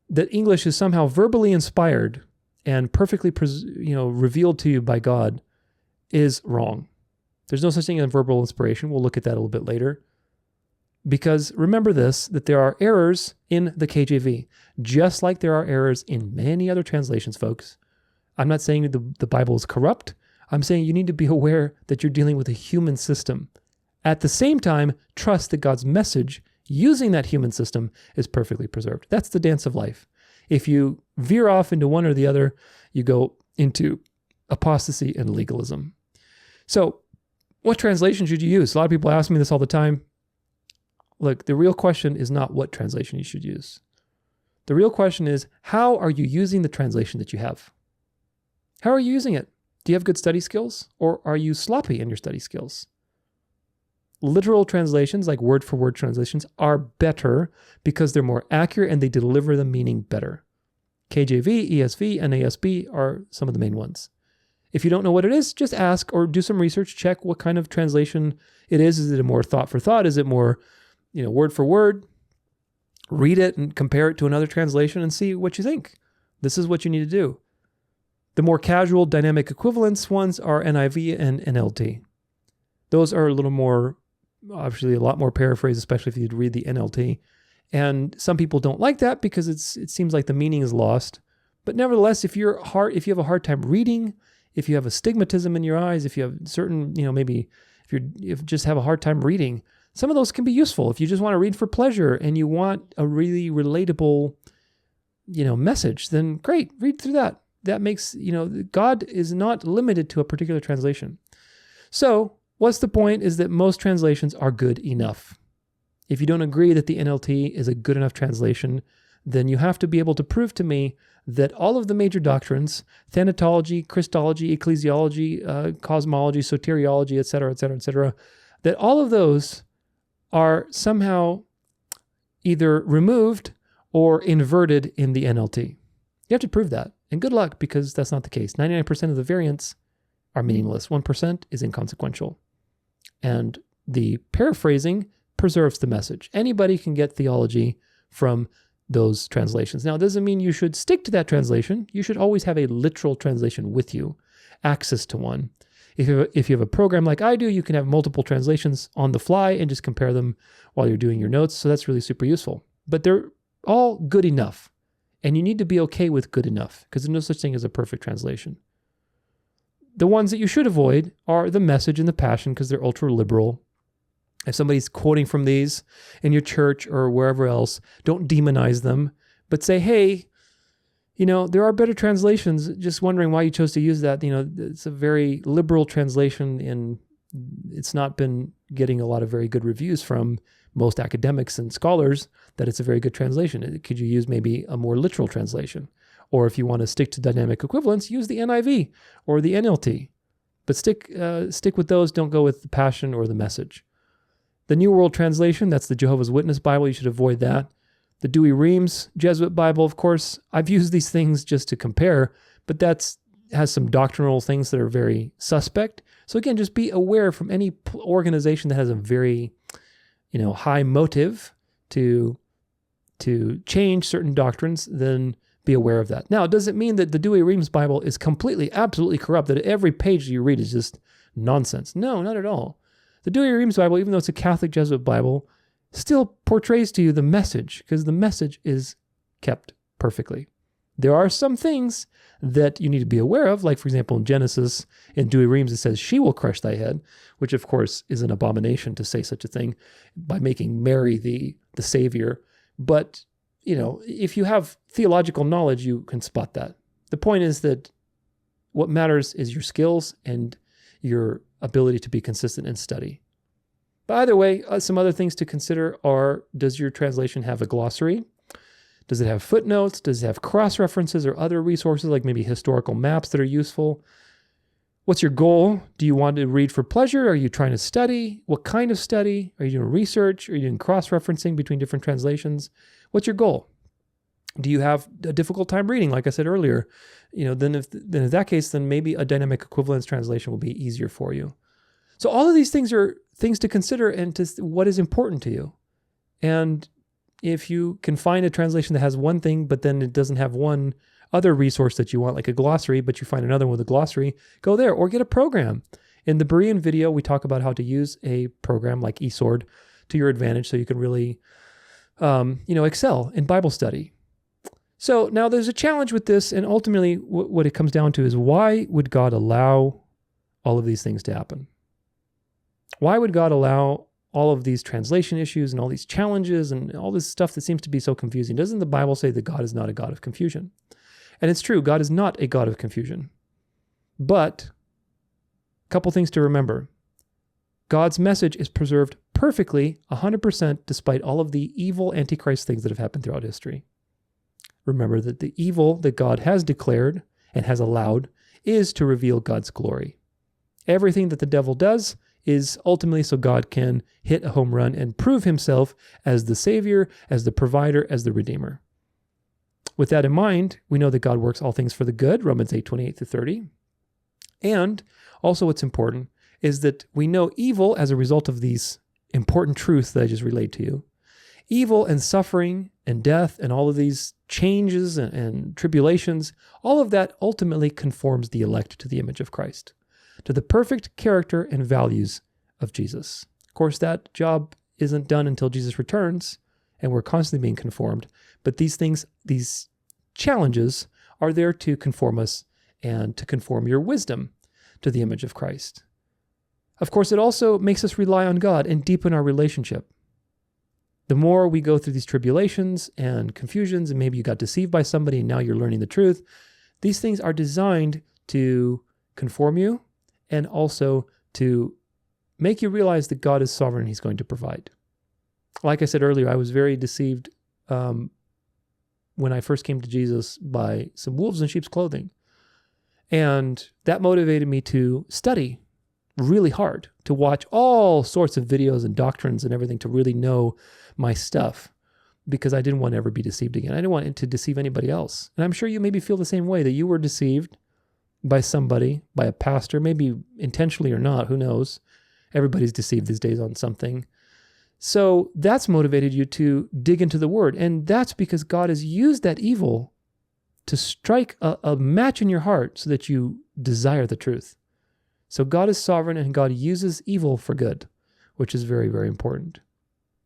that English is somehow verbally inspired and perfectly revealed to you by God is wrong. There's no such thing as verbal inspiration. We'll look at that a little bit later. Because remember this, that there are errors in the KJV, just like there are errors in many other translations, folks. I'm not saying that the Bible is corrupt. I'm saying you need to be aware that you're dealing with a human system. At the same time, trust that God's message using that human system is perfectly preserved. That's the dance of life. If you veer off into one or the other, you go into apostasy and legalism. So, what translation should you use? A lot of people ask me this all the time. Look, the real question is not what translation you should use. The real question is, how are you using the translation that you have? How are you using it? Do you have good study skills, or are you sloppy in your study skills? Literal translations, like word-for-word translations, are better because they're more accurate and they deliver the meaning better. KJV, ESV, and NASB are some of the main ones. If you don't know what it is, just ask or do some research. Check what kind of translation it is. Is it a more thought for thought? Is it more, word for word? read it and compare it to another translation and see what you think. This is what you need to do. The more casual dynamic equivalence ones are NIV and NLT. Those are a little more, obviously a lot more paraphrase, especially if you read the NLT. And some people don't like that because it seems like the meaning is lost. But nevertheless, if you have a hard time reading, if you have astigmatism in your eyes, if you have certain, maybe if you just have a hard time reading, some of those can be useful. If you just want to read for pleasure and you want a really relatable, message, then great, read through that. That makes, God is not limited to a particular translation. So what's the point is that most translations are good enough. If you don't agree that the NLT is a good enough translation, then you have to be able to prove to me that all of the major doctrines, thanatology, Christology, ecclesiology, cosmology, soteriology, et cetera, that all of those are somehow either removed or inverted in the NLT. You have to prove that. And good luck, because that's not the case. 99% of the variants are meaningless. 1% is inconsequential. And the paraphrasing preserves the message. Anybody can get theology from those translations. Now, it doesn't mean you should stick to that translation. You should always have a literal translation with you, access to one. If you have a program like I do, you can have multiple translations on the fly and just compare them while you're doing your notes. So that's really super useful. But they're all good enough. And you need to be okay with good enough, because there's no such thing as a perfect translation. The ones that you should avoid are the Message and the Passion, because they're ultra liberal. If somebody's quoting from these in your church or wherever else, don't demonize them, but say, hey, there are better translations. Just wondering why you chose to use that. It's a very liberal translation, and it's not been getting a lot of very good reviews from most academics and scholars that it's a very good translation. Could you use maybe a more literal translation? Or if you want to stick to dynamic equivalence, use the NIV or the NLT. But stick with those. Don't go with the Passion or the Message. The New World Translation, that's the Jehovah's Witness Bible. You should avoid that. The Dewey-Reams Jesuit Bible, of course. I've used these things just to compare, but has some doctrinal things that are very suspect. So again, just be aware from any organization that has a very, high motive to change certain doctrines, then be aware of that. Now, does it mean that the Dewey-Reams Bible is completely, absolutely corrupt, that every page you read is just nonsense? No, not at all. The Dewey-Reams Bible, even though it's a Catholic Jesuit Bible, still portrays to you the message, because the message is kept perfectly. There are some things that you need to be aware of, like, for example, in Genesis, in Dewey-Reams, it says, she will crush thy head, which, of course, is an abomination to say such a thing by making Mary the Savior. But, if you have theological knowledge, you can spot that. The point is that what matters is your skills and your ability to be consistent and study. But either way, some other things to consider are, does your translation have a glossary? Does it have footnotes? Does it have cross-references or other resources, like maybe historical maps that are useful? What's your goal? Do you want to read for pleasure? Are you trying to study? What kind of study? Are you doing research? Are you doing cross-referencing between different translations? What's your goal? Do you have a difficult time reading, like I said earlier? Then in that case, then maybe a dynamic equivalence translation will be easier for you. So all of these things are things to consider and to what is important to you. And if you can find a translation that has one thing, but then it doesn't have one other resource that you want, like a glossary, but you find another one with a glossary, go there or get a program. In the Berean video, we talk about how to use a program like eSword to your advantage so you can really, excel in Bible study. So now there's a challenge with this, and ultimately what it comes down to is, why would God allow all of these things to happen? Why would God allow all of these translation issues and all these challenges and all this stuff that seems to be so confusing? Doesn't the Bible say that God is not a God of confusion? And it's true, God is not a God of confusion. But a couple things to remember. God's message is preserved perfectly, 100%, despite all of the evil Antichrist things that have happened throughout history. Remember that the evil that God has declared and has allowed is to reveal God's glory. Everything that the devil does is ultimately so God can hit a home run and prove himself as the Savior, as the provider, as the Redeemer. With that in mind, we know that God works all things for the good, Romans 8:28-30. And also what's important is that we know evil, as a result of these important truths that I just relayed to you, Evil and suffering and death and all of these changes and tribulations, all of that ultimately conforms the elect to the image of Christ, to the perfect character and values of Jesus. Of course, that job isn't done until Jesus returns, and we're constantly being conformed. But these things, these challenges are there to conform us and to conform your wisdom to the image of Christ. Of course, it also makes us rely on God and deepen our relationship. The more we go through these tribulations and confusions, and maybe you got deceived by somebody and now you're learning the truth, these things are designed to conform you and also to make you realize that God is sovereign and He's going to provide. Like I said earlier, I was very deceived when I first came to Jesus by some wolves in sheep's clothing. And that motivated me to study really hard, to watch all sorts of videos and doctrines and everything to really know my stuff, because I didn't want to ever be deceived again. I didn't want it to deceive anybody else. And I'm sure you maybe feel the same way, that you were deceived by somebody, by a pastor, maybe intentionally or not, who knows? Everybody's deceived these days on something. So that's motivated you to dig into the Word. And that's because God has used that evil to strike a match in your heart so that you desire the truth. So God is sovereign and God uses evil for good, which is very, very important.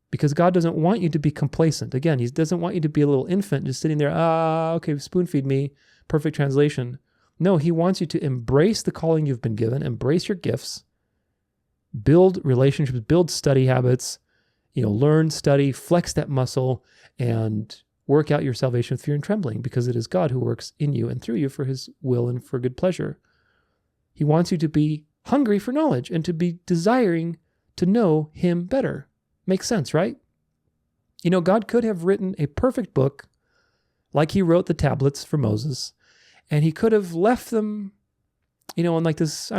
Because God doesn't want you to be complacent. Again, He doesn't want you to be a little infant just sitting there, okay, spoon feed me, perfect translation. No, He wants you to embrace the calling you've been given, embrace your gifts, build relationships, build study habits, learn, study, flex that muscle, and work out your salvation with fear and trembling, because it is God who works in you and through you for His will and for good pleasure. He wants you to be hungry for knowledge and to be desiring to know Him better. Makes sense, right? God could have written a perfect book like He wrote the tablets for Moses, and He could have left them, in like this,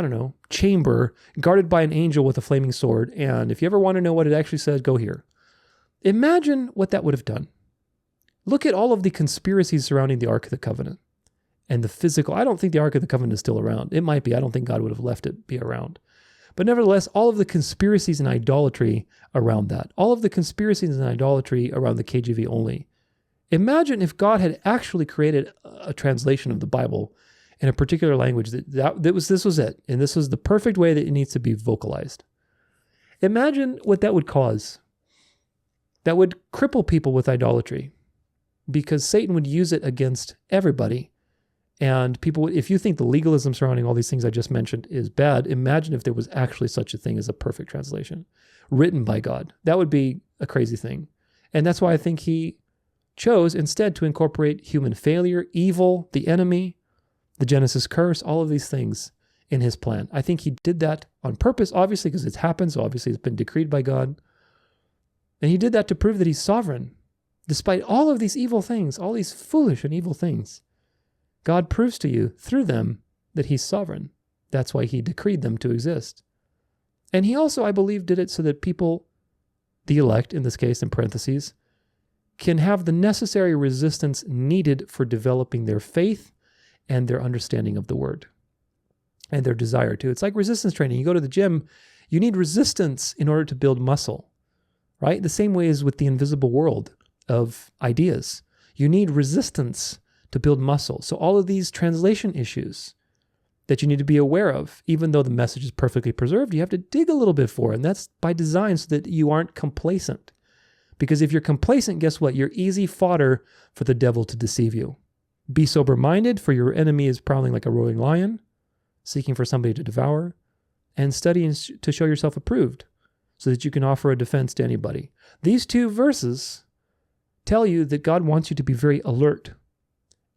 chamber guarded by an angel with a flaming sword. And if you ever want to know what it actually says, go here. Imagine what that would have done. Look at all of the conspiracies surrounding the Ark of the Covenant and the physical. I don't think the Ark of the Covenant is still around. It might be. I don't think God would have left it be around. But nevertheless, all of the conspiracies and idolatry around that, all of the conspiracies and idolatry around the KJV Only. Imagine if God had actually created a translation of the Bible in a particular language this was it, and this was the perfect way that it needs to be vocalized. Imagine what that would cause. That would cripple people with idolatry, because Satan would use it against everybody. And people, if you think the legalism surrounding all these things I just mentioned is bad, imagine if there was actually such a thing as a perfect translation written by God. That would be a crazy thing. And that's why I think He chose instead to incorporate human failure, evil, the enemy, the Genesis curse, all of these things in His plan. I think He did that on purpose, obviously, because it's happened. So obviously it's been decreed by God. And He did that to prove that He's sovereign. Despite all of these evil things, all these foolish and evil things, God proves to you through them that He's sovereign. That's why He decreed them to exist. And He also, I believe, did it so that people, the elect in this case, in parentheses, can have the necessary resistance needed for developing their faith and their understanding of the Word and their desire to. It's like resistance training. You go to the gym, you need resistance in order to build muscle, right? The same way as with the invisible world of ideas. You need resistance to build muscle. So all of these translation issues that you need to be aware of, even though the message is perfectly preserved, you have to dig a little bit for it. And that's by design so that you aren't complacent. Because if you're complacent, guess what? You're easy fodder for the devil to deceive you. Be sober-minded, for your enemy is prowling like a roaring lion, seeking for somebody to devour, and study to show yourself approved, so that you can offer a defense to anybody. These two verses tell you that God wants you to be very alert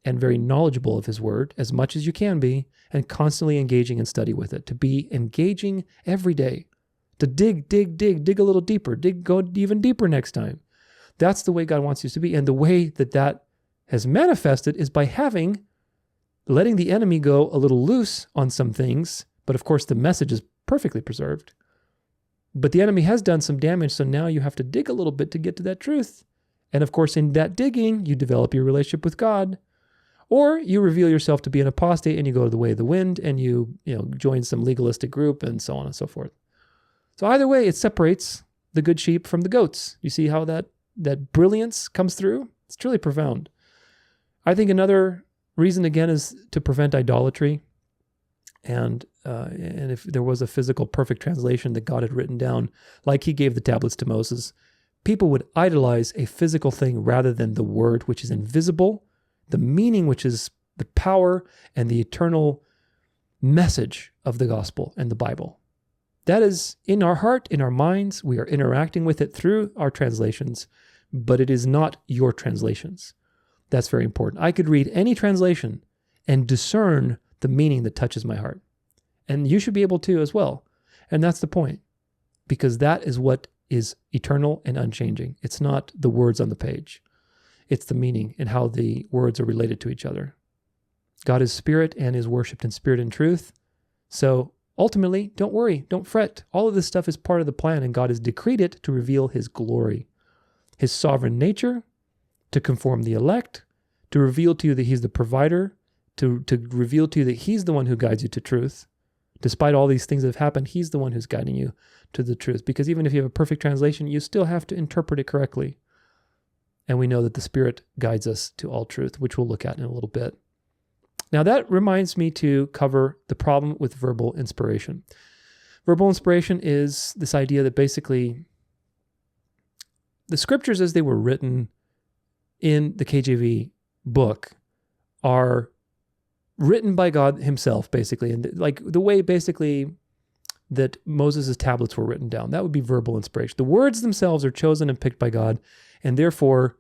and very knowledgeable of His Word, as much as you can be, and constantly engaging in study with it, to be engaging every day, to dig a little deeper, go even deeper next time. That's the way God wants you to be. And the way that has manifested is by letting the enemy go a little loose on some things, but of course the message is perfectly preserved. But the enemy has done some damage, so now you have to dig a little bit to get to that truth. And of course, in that digging, you develop your relationship with God, or you reveal yourself to be an apostate and you go the way of the wind and you join some legalistic group and so on and so forth. So either way, it separates the good sheep from the goats. You see how that that brilliance comes through. It's truly profound. I think another reason, again, is to prevent idolatry. And if there was a physical perfect translation that God had written down, like he gave the tablets to Moses, people would idolize a physical thing rather than the word, which is invisible, the meaning, which is the power and the eternal message of the gospel and the Bible. That is in our heart, in our minds. We are interacting with it through our translations, but it is not your translations. That's very important. I could read any translation and discern the meaning that touches my heart. And you should be able to as well. And that's the point, because that is what is eternal and unchanging. It's not the words on the page. It's the meaning and how the words are related to each other. God is spirit and is worshipped in spirit and truth. So ultimately, don't worry, don't fret. All of this stuff is part of the plan, and God has decreed it to reveal his glory, his sovereign nature, to conform the elect, to reveal to you that he's the provider, to reveal to you that he's the one who guides you to truth. Despite all these things that have happened, he's the one who's guiding you to the truth. Because even if you have a perfect translation, you still have to interpret it correctly. And we know that the Spirit guides us to all truth, which we'll look at in a little bit. Now that reminds me to cover the problem with verbal inspiration. Verbal inspiration is this idea that basically the scriptures as they were written in the KJV book are written by God himself, basically, and like the way basically that Moses' tablets were written down. That would be verbal inspiration. The words themselves are chosen and picked by God, and therefore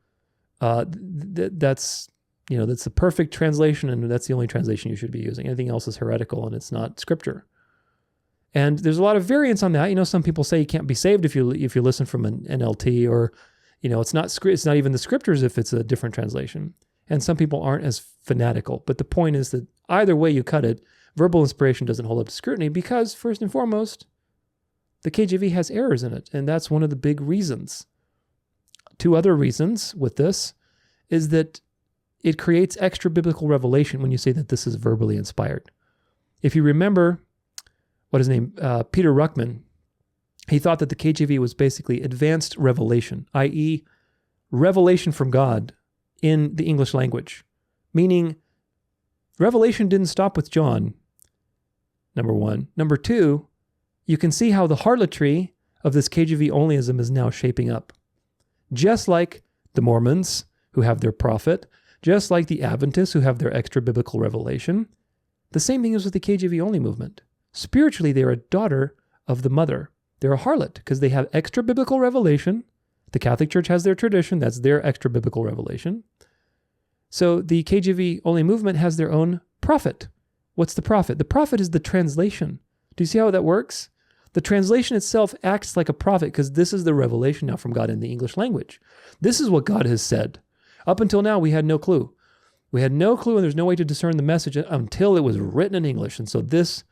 that's the perfect translation, and that's the only translation you should be using. Anything else is heretical, and it's not scripture. And there's a lot of variance on that. Some people say you can't be saved if you listen from an NLT, or it's not even the scriptures if it's a different translation. And some people aren't as fanatical. But the point is that either way you cut it, verbal inspiration doesn't hold up to scrutiny because, first and foremost, the KJV has errors in it. And that's one of the big reasons. Two other reasons with this is that it creates extra biblical revelation when you say that this is verbally inspired. If you remember, Peter Ruckman, he thought that the KJV was basically advanced revelation, i.e., revelation from God in the English language, meaning revelation didn't stop with John, number one. Number two, you can see how the harlotry of this KJV Onlyism is now shaping up. Just like the Mormons, who have their prophet, just like the Adventists, who have their extra biblical revelation, the same thing is with the KJV Only movement. Spiritually, they're a daughter of the mother. They're a harlot because they have extra biblical revelation. The Catholic Church has their tradition. That's their extra biblical revelation. So the KJV Only movement has their own prophet. What's the prophet? The prophet is the translation. Do you see how that works? The translation itself acts like a prophet because this is the revelation now from God in the English language. This is what God has said. Up until now, we had no clue. We had no clue, and there's no way to discern the message until it was written in English. And so this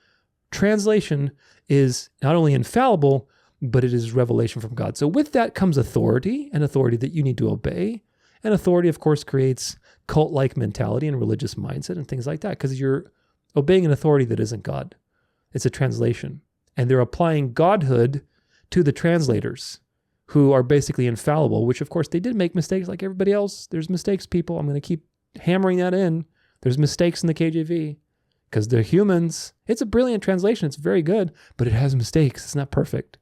translation is not only infallible, but it is revelation from God. So with that comes authority, an authority that you need to obey. And authority, of course, creates cult-like mentality and religious mindset and things like that because you're obeying an authority that isn't God. It's a translation. And they're applying godhood to the translators who are basically infallible, which, of course, they did make mistakes like everybody else. There's mistakes, people. I'm going to keep hammering that in. There's mistakes in the KJV because they're humans. It's a brilliant translation. It's very good, but it has mistakes. It's not perfect.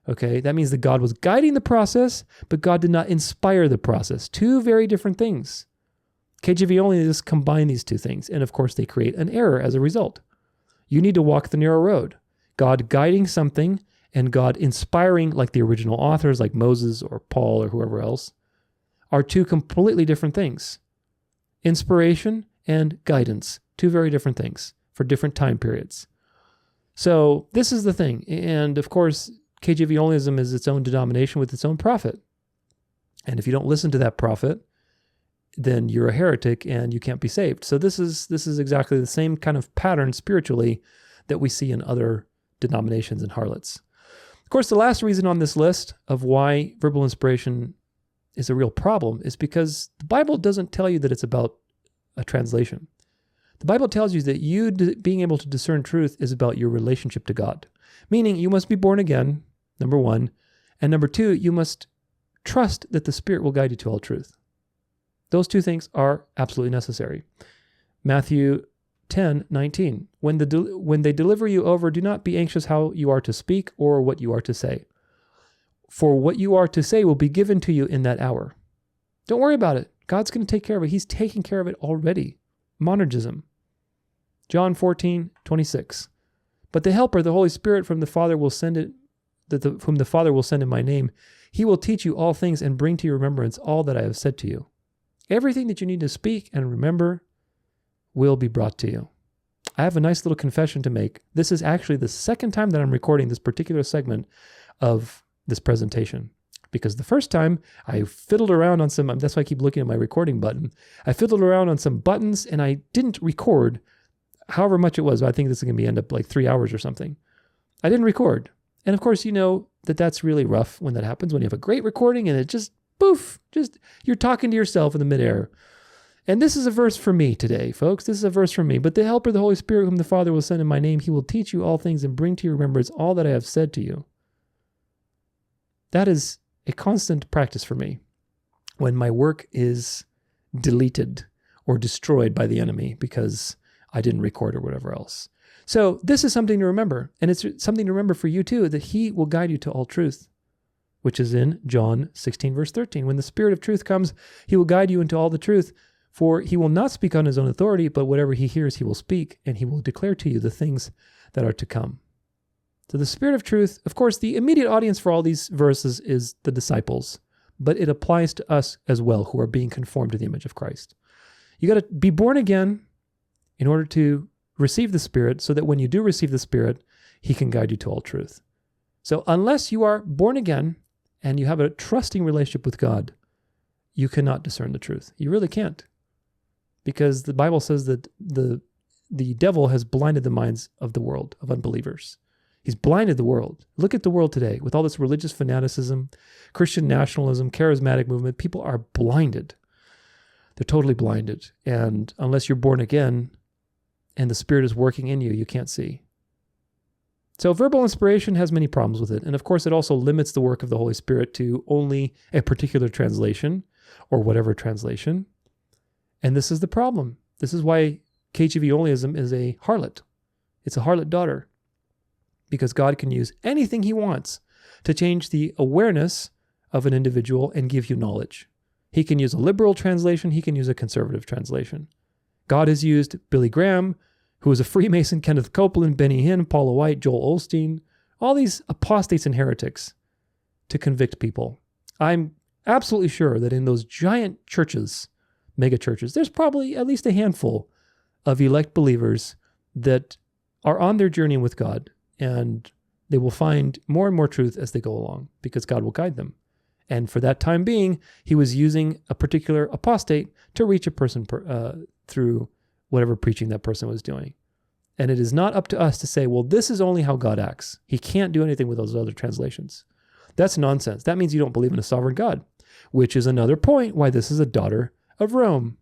Okay, that means that God was guiding the process, but God did not inspire the process. Two very different things. KJV Only just combine these two things, and of course they create an error as a result. You need to walk the narrow road. God guiding something and God inspiring, like the original authors, like Moses or Paul or whoever else, are two completely different things. Inspiration and guidance, two very different things for different time periods. So this is the thing, and of course, KJV Onlyism is its own denomination with its own prophet. And if you don't listen to that prophet, then you're a heretic and you can't be saved. So this is exactly the same kind of pattern spiritually that we see in other denominations and harlots. Of course, the last reason on this list of why verbal inspiration is a real problem is because the Bible doesn't tell you that it's about a translation. The Bible tells you that you being able to discern truth is about your relationship to God. Meaning you must be born again, number one. And number two, you must trust that the Spirit will guide you to all truth. Those two things are absolutely necessary. Matthew 10:19. When they deliver you over, do not be anxious how you are to speak or what you are to say. For what you are to say will be given to you in that hour. Don't worry about it. God's going to take care of it. He's taking care of it already. Monergism. John 14:26. But the Helper, the Holy Spirit, whom the Father will send in my name, he will teach you all things and bring to your remembrance all that I have said to you. Everything that you need to speak and remember will be brought to you. I have a nice little confession to make. This is actually the second time that I'm recording this particular segment of this presentation. Because the first time I fiddled around on that's why I keep looking at my recording button. I fiddled around on some buttons and I didn't record however much it was. I think this is going to end up like 3 hours or something. I didn't record. And of course, you know that's really rough when that happens, when you have a great recording and it just, poof, you're talking to yourself in the midair. And this is a verse for me today, folks. This is a verse for me. But the Helper, the Holy Spirit, whom the Father will send in my name, he will teach you all things and bring to your remembrance all that I have said to you. That is a constant practice for me when my work is deleted or destroyed by the enemy because I didn't record or whatever else. So this is something to remember. And it's something to remember for you too, that he will guide you to all truth, which is in John 16, verse 13. When the Spirit of truth comes, he will guide you into all the truth, for he will not speak on his own authority, but whatever he hears, he will speak, and he will declare to you the things that are to come. So the Spirit of truth, of course, the immediate audience for all these verses is the disciples, but it applies to us as well who are being conformed to the image of Christ. You got to be born again in order to receive the Spirit, so that when you do receive the Spirit, he can guide you to all truth. So unless you are born again and you have a trusting relationship with God, you cannot discern the truth. You really can't. Because the Bible says that the devil has blinded the minds of the world, of unbelievers. He's blinded the world. Look at the world today with all this religious fanaticism, Christian nationalism, charismatic movement. People are blinded. They're totally blinded. And unless you're born again and the Spirit is working in you, you can't see. So verbal inspiration has many problems with it. And of course, it also limits the work of the Holy Spirit to only a particular translation or whatever translation. And this is the problem. This is why KJV Onlyism is a harlot. It's a harlot daughter. Because God can use anything he wants to change the awareness of an individual and give you knowledge. He can use a liberal translation. He can use a conservative translation. God has used Billy Graham, who was a Freemason, Kenneth Copeland, Benny Hinn, Paula White, Joel Osteen, all these apostates and heretics to convict people. I'm absolutely sure that in those giant churches, mega churches, there's probably at least a handful of elect believers that are on their journey with God, and they will find more and more truth as they go along because God will guide them. And for that time being, he was using a particular apostate to reach a person through whatever preaching that person was doing. And it is not up to us to say, well, this is only how God acts. He can't do anything with those other translations. That's nonsense. That means you don't believe in a sovereign God, which is another point why this is a daughter of Rome.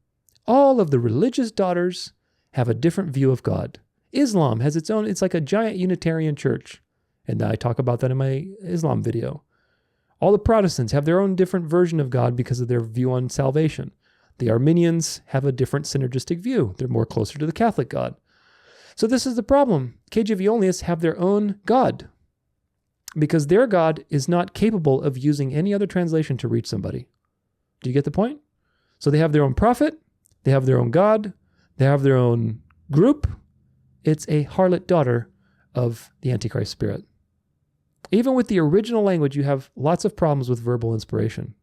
All of the religious daughters have a different view of God. Islam has its own, it's like a giant Unitarian church. And I talk about that in my Islam video. All the Protestants have their own different version of God because of their view on salvation. The Arminians have a different synergistic view. They're more closer to the Catholic God. So this is the problem. KJV Onlyists have their own God because their God is not capable of using any other translation to reach somebody. Do you get the point? So they have their own prophet, they have their own God, they have their own group. It's a harlot daughter of the Antichrist spirit. Even with the original language, you have lots of problems with verbal inspiration.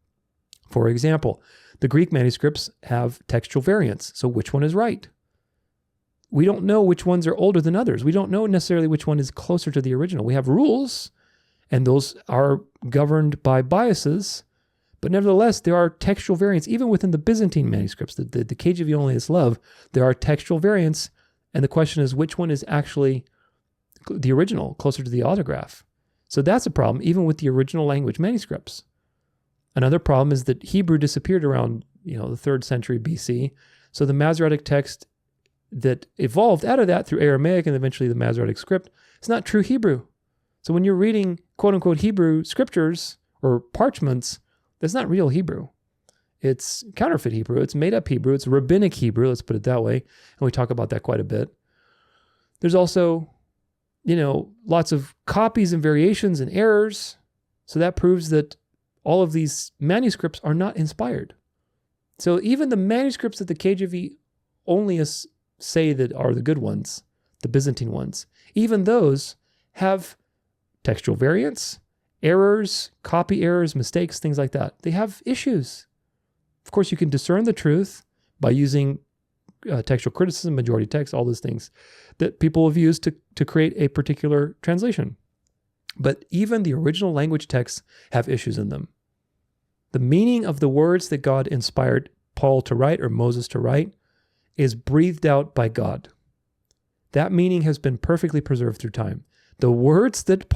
For example, the Greek manuscripts have textual variants. So which one is right? We don't know which ones are older than others. We don't know necessarily which one is closer to the original. We have rules, and those are governed by biases. But nevertheless, there are textual variants. Even within the Byzantine manuscripts, the KJV Onlyists love, there are textual variants. And the question is, which one is actually the original, closer to the autograph? So that's a problem, even with the original language manuscripts. Another problem is that Hebrew disappeared around, the 3rd century BC. So the Masoretic text that evolved out of that through Aramaic and eventually the Masoretic script, it's not true Hebrew. So when you're reading quote-unquote Hebrew scriptures or parchments, That's not real Hebrew. It's counterfeit Hebrew. It's made up Hebrew. It's rabbinic Hebrew, let's put it that way. And we talk about that quite a bit. There's also, lots of copies and variations and errors. So that proves that all of these manuscripts are not inspired. So even the manuscripts that the KJV Onlyists say that are the good ones, the Byzantine ones, even those have textual variants, errors, copy errors, mistakes, things like that. They have issues. Of course, you can discern the truth by using textual criticism, majority text, all those things that people have used to create a particular translation. But even the original language texts have issues in them. The meaning of the words that God inspired Paul to write or Moses to write is breathed out by God. That meaning has been perfectly preserved through time. The words that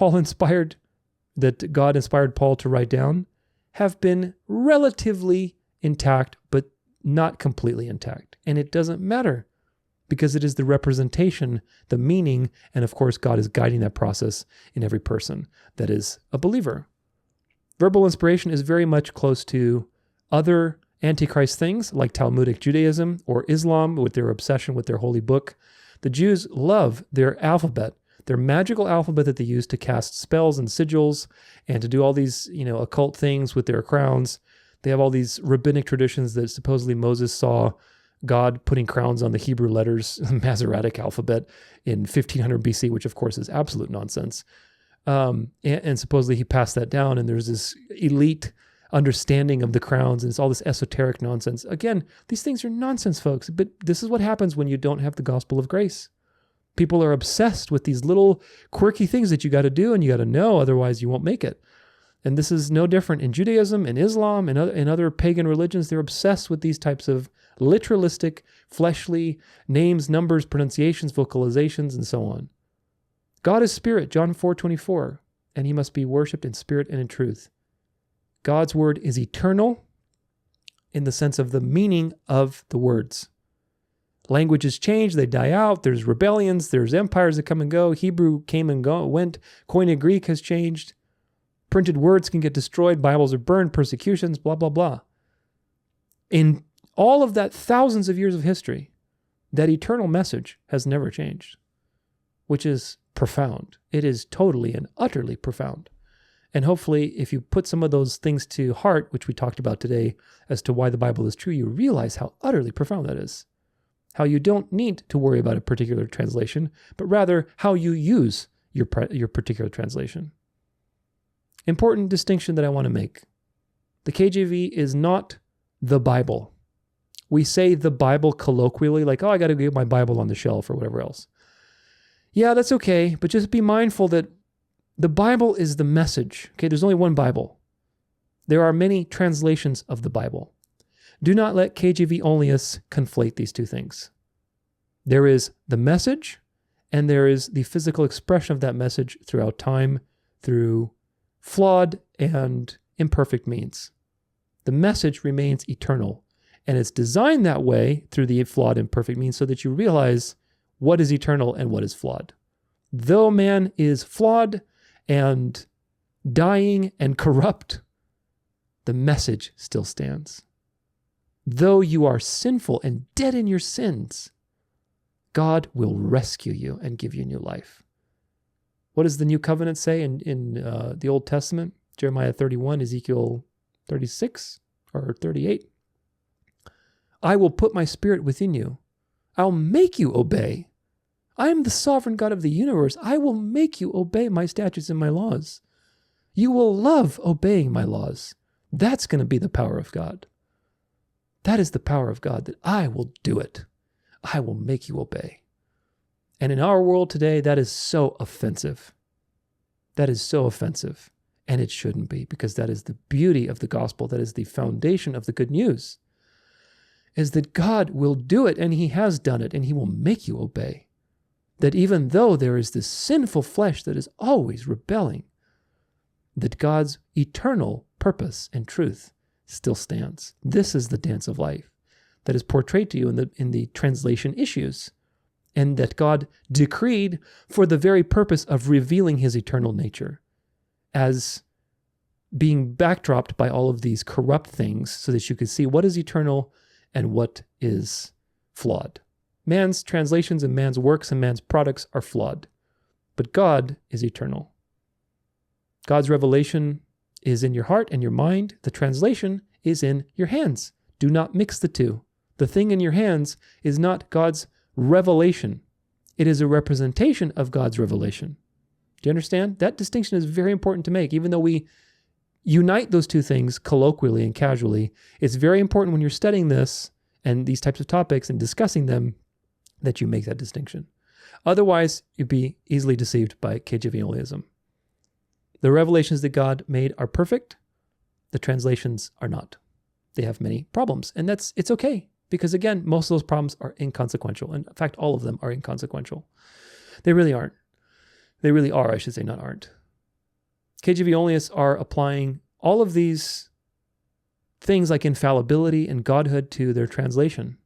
God inspired Paul to write down have been relatively intact, but not completely intact. And it doesn't matter because it is the representation, the meaning, and of course, God is guiding that process in every person that is a believer. Verbal inspiration is very much close to other Antichrist things like Talmudic Judaism or Islam with their obsession with their holy book. The Jews love their alphabet, their magical alphabet that they use to cast spells and sigils and to do all these, occult things with their crowns. They have all these rabbinic traditions that supposedly Moses saw God putting crowns on the Hebrew letters, Masoretic alphabet in 1500 BC, which of course is absolute nonsense. And supposedly he passed that down, and there's this elite understanding of the crowns, and it's all this esoteric nonsense. Again, these things are nonsense, folks, but this is what happens when you don't have the gospel of grace. People are obsessed with these little quirky things that you got to do and you got to know, otherwise you won't make it. And this is no different in Judaism, in Islam, and other pagan religions. They're obsessed with these types of literalistic, fleshly names, numbers, pronunciations, vocalizations, and so on. God is spirit, John 4:24, and he must be worshipped in spirit and in truth. God's word is eternal in the sense of the meaning of the words. Languages change, they die out, there's rebellions, there's empires that come and go. Hebrew came and went, Koine Greek has changed. Printed words can get destroyed, Bibles are burned, persecutions, blah, blah, blah. In all of that thousands of years of history, that eternal message has never changed, which is profound. It is totally and utterly profound. And hopefully, if you put some of those things to heart, which we talked about today, as to why the Bible is true, you realize how utterly profound that is. How you don't need to worry about a particular translation, but rather how you use your particular translation. Important distinction that I want to make. The KJV is not the Bible. We say the Bible colloquially, like, I got to get my Bible on the shelf or whatever else. Yeah, that's okay, but just be mindful that the Bible is the message. Okay, there's only one Bible. There are many translations of the Bible. Do not let KJV Onlyists conflate these two things. There is the message, and there is the physical expression of that message throughout time, through flawed and imperfect means. The message remains eternal, and it's designed that way through the flawed, imperfect means so that you realize what is eternal and what is flawed. Though man is flawed and dying and corrupt, the message still stands. Though you are sinful and dead in your sins, God will rescue you and give you new life. What does the New Covenant say in the Old Testament? Jeremiah 31, Ezekiel 36 or 38. I will put my spirit within you. I'll make you obey. I am the sovereign God of the universe. I will make you obey my statutes and my laws. You will love obeying my laws. That's going to be the power of God. That is the power of God, that I will do it. I will make you obey. And in our world today, that is so offensive. That is so offensive. And it shouldn't be, because that is the beauty of the gospel. That is the foundation of the good news, is that God will do it, and he has done it, and he will make you obey. That even though there is this sinful flesh that is always rebelling, that God's eternal purpose and truth still stands. This is the dance of life that is portrayed to you in the translation issues, and that God decreed for the very purpose of revealing his eternal nature as being backdropped by all of these corrupt things so that you could see what is eternal and what is flawed. Man's translations and man's works and man's products are flawed, but God is eternal. God's revelation is in your heart and your mind. The translation is in your hands. Do not mix the two. The thing in your hands is not God's revelation. It is a representation of God's revelation. Do you understand? That distinction is very important to make. Even though we unite those two things colloquially and casually, it's very important when you're studying this and these types of topics and discussing them that you make that distinction. Otherwise, you'd be easily deceived by KJV Onlyism. The revelations that God made are perfect. The translations are not. They have many problems, and it's okay because, again, most of those problems are inconsequential. In fact, all of them are inconsequential. They really aren't. They really are, I should say, not aren't. KJV Onlyists are applying all of these things like infallibility and godhood to their translation,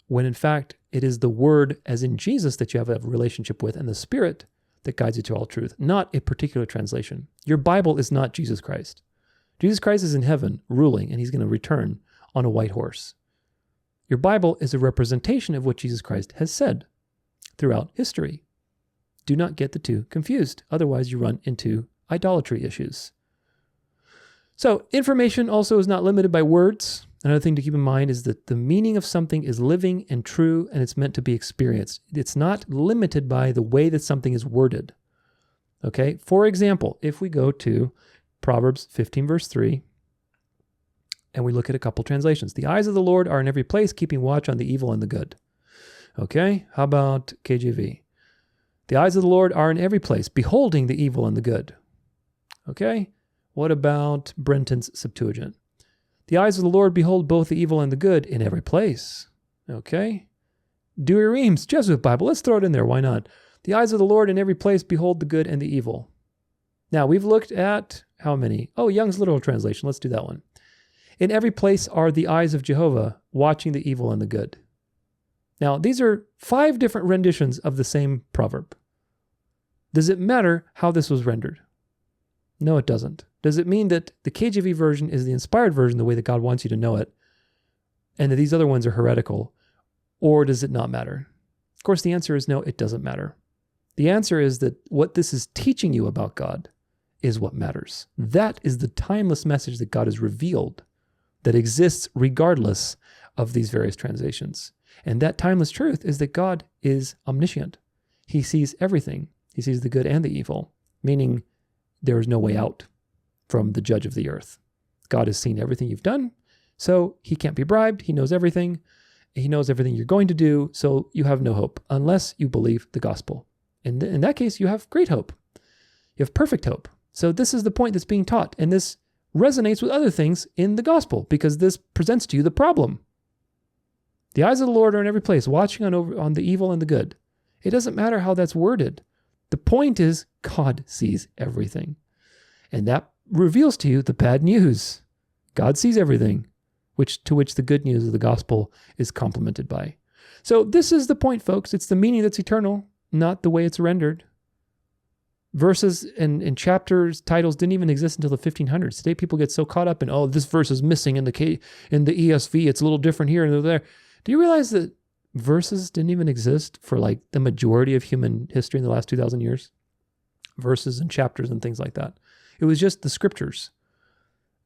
when in fact it is the Word, as in Jesus, that you have a relationship with, and the Spirit that guides you to all truth, not a particular translation. Your Bible is not Jesus Christ. Jesus Christ is in heaven ruling, and he's going to return on a white horse. Your Bible is a representation of what Jesus Christ has said throughout history. Do not get the two confused. Otherwise, you run into idolatry issues. So, information also is not limited by words. Another thing to keep in mind is that the meaning of something is living and true, and it's meant to be experienced. It's not limited by the way that something is worded. Okay? For example, if we go to Proverbs 15, verse 3, and we look at a couple translations. The eyes of the Lord are in every place, keeping watch on the evil and the good. Okay? How about KJV? The eyes of the Lord are in every place, beholding the evil and the good. Okay? What about Brenton's Septuagint? The eyes of the Lord behold both the evil and the good in every place. Okay? Dewey Reams, Jesuit Bible, let's throw it in there. Why not? The eyes of the Lord in every place behold the good and the evil. Now, we've looked at how many? Oh, Young's Literal Translation. Let's do that one. In every place are the eyes of Jehovah watching the evil and the good. Now, these are 5 different renditions of the same proverb. Does it matter how this was rendered? No, it doesn't. Does it mean that the KJV version is the inspired version the way that God wants you to know it, and that these other ones are heretical, or does it not matter? Of course, the answer is no, it doesn't matter. The answer is that what this is teaching you about God is what matters. That is the timeless message that God has revealed that exists regardless of these various translations. And that timeless truth is that God is omniscient. He sees everything. He sees the good and the evil, meaning there is no way out from the judge of the earth. God has seen everything you've done, so he can't be bribed. He knows everything. He knows everything you're going to do, so you have no hope unless you believe the gospel. And in that case, you have great hope. You have perfect hope. So this is the point that's being taught, and this resonates with other things in the gospel because this presents to you the problem. The eyes of the Lord are in every place, watching on the evil and the good. It doesn't matter how that's worded. The point is God sees everything. And that reveals to you the bad news. God sees everything, to which the good news of the gospel is complemented by. So this is the point, folks. It's the meaning that's eternal, not the way it's rendered. Verses and chapters, titles didn't even exist until the 1500s. Today, people get so caught up in, oh, this verse is missing in the ESV. It's a little different here and there. Do you realize that verses didn't even exist for like the majority of human history in the last 2,000 years? Verses and chapters and things like that. It was just the scriptures.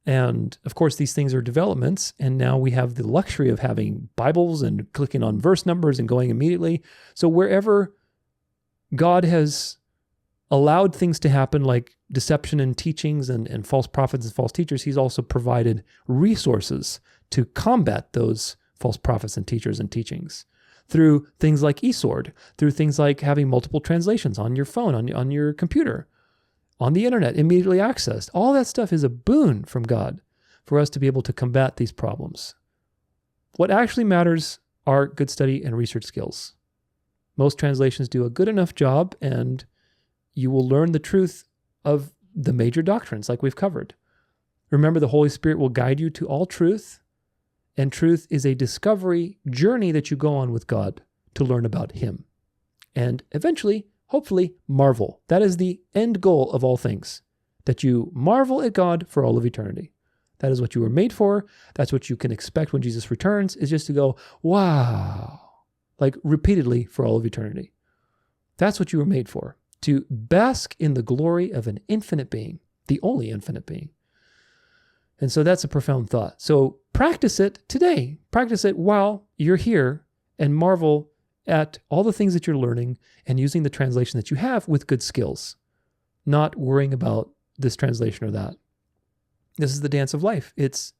And of course, these things are developments. And now we have the luxury of having Bibles and clicking on verse numbers and going immediately. So wherever God has allowed things to happen like deception and teachings and false prophets and false teachers, he's also provided resources to combat those false prophets and teachers and teachings through things like eSword, through things like having multiple translations on your phone, on your computer, on the internet, immediately accessed. All that stuff is a boon from God for us to be able to combat these problems. What actually matters are good study and research skills. Most translations do a good enough job, and you will learn the truth of the major doctrines like we've covered. Remember, the Holy Spirit will guide you to all truth, and truth is a discovery journey that you go on with God to learn about him. And eventually, hopefully, marvel. That is the end goal of all things, that you marvel at God for all of eternity. That is what you were made for. That's what you can expect when Jesus returns, is just to go, wow, like repeatedly for all of eternity. That's what you were made for, to bask in the glory of an infinite being, the only infinite being. And so that's a profound thought. So practice it today. Practice it while you're here and marvel at all the things that you're learning and using the translation that you have with good skills, not worrying about this translation or that. This is the dance of life. It's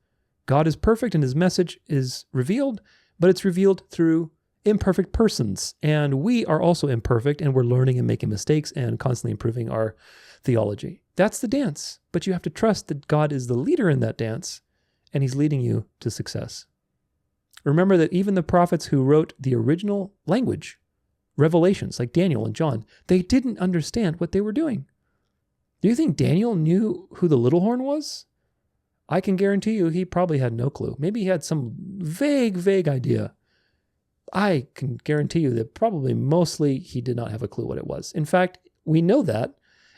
God is perfect and his message is revealed, but it's revealed through imperfect persons. And we are also imperfect, and we're learning and making mistakes and constantly improving our theology. That's the dance. But you have to trust that God is the leader in that dance, and he's leading you to success. Remember that even the prophets who wrote the original language, Revelations, like Daniel and John, they didn't understand what they were doing. Do you think Daniel knew who the little horn was? I can guarantee you he probably had no clue. Maybe he had some vague idea. I can guarantee you that probably mostly he did not have a clue what it was. In fact, we know that,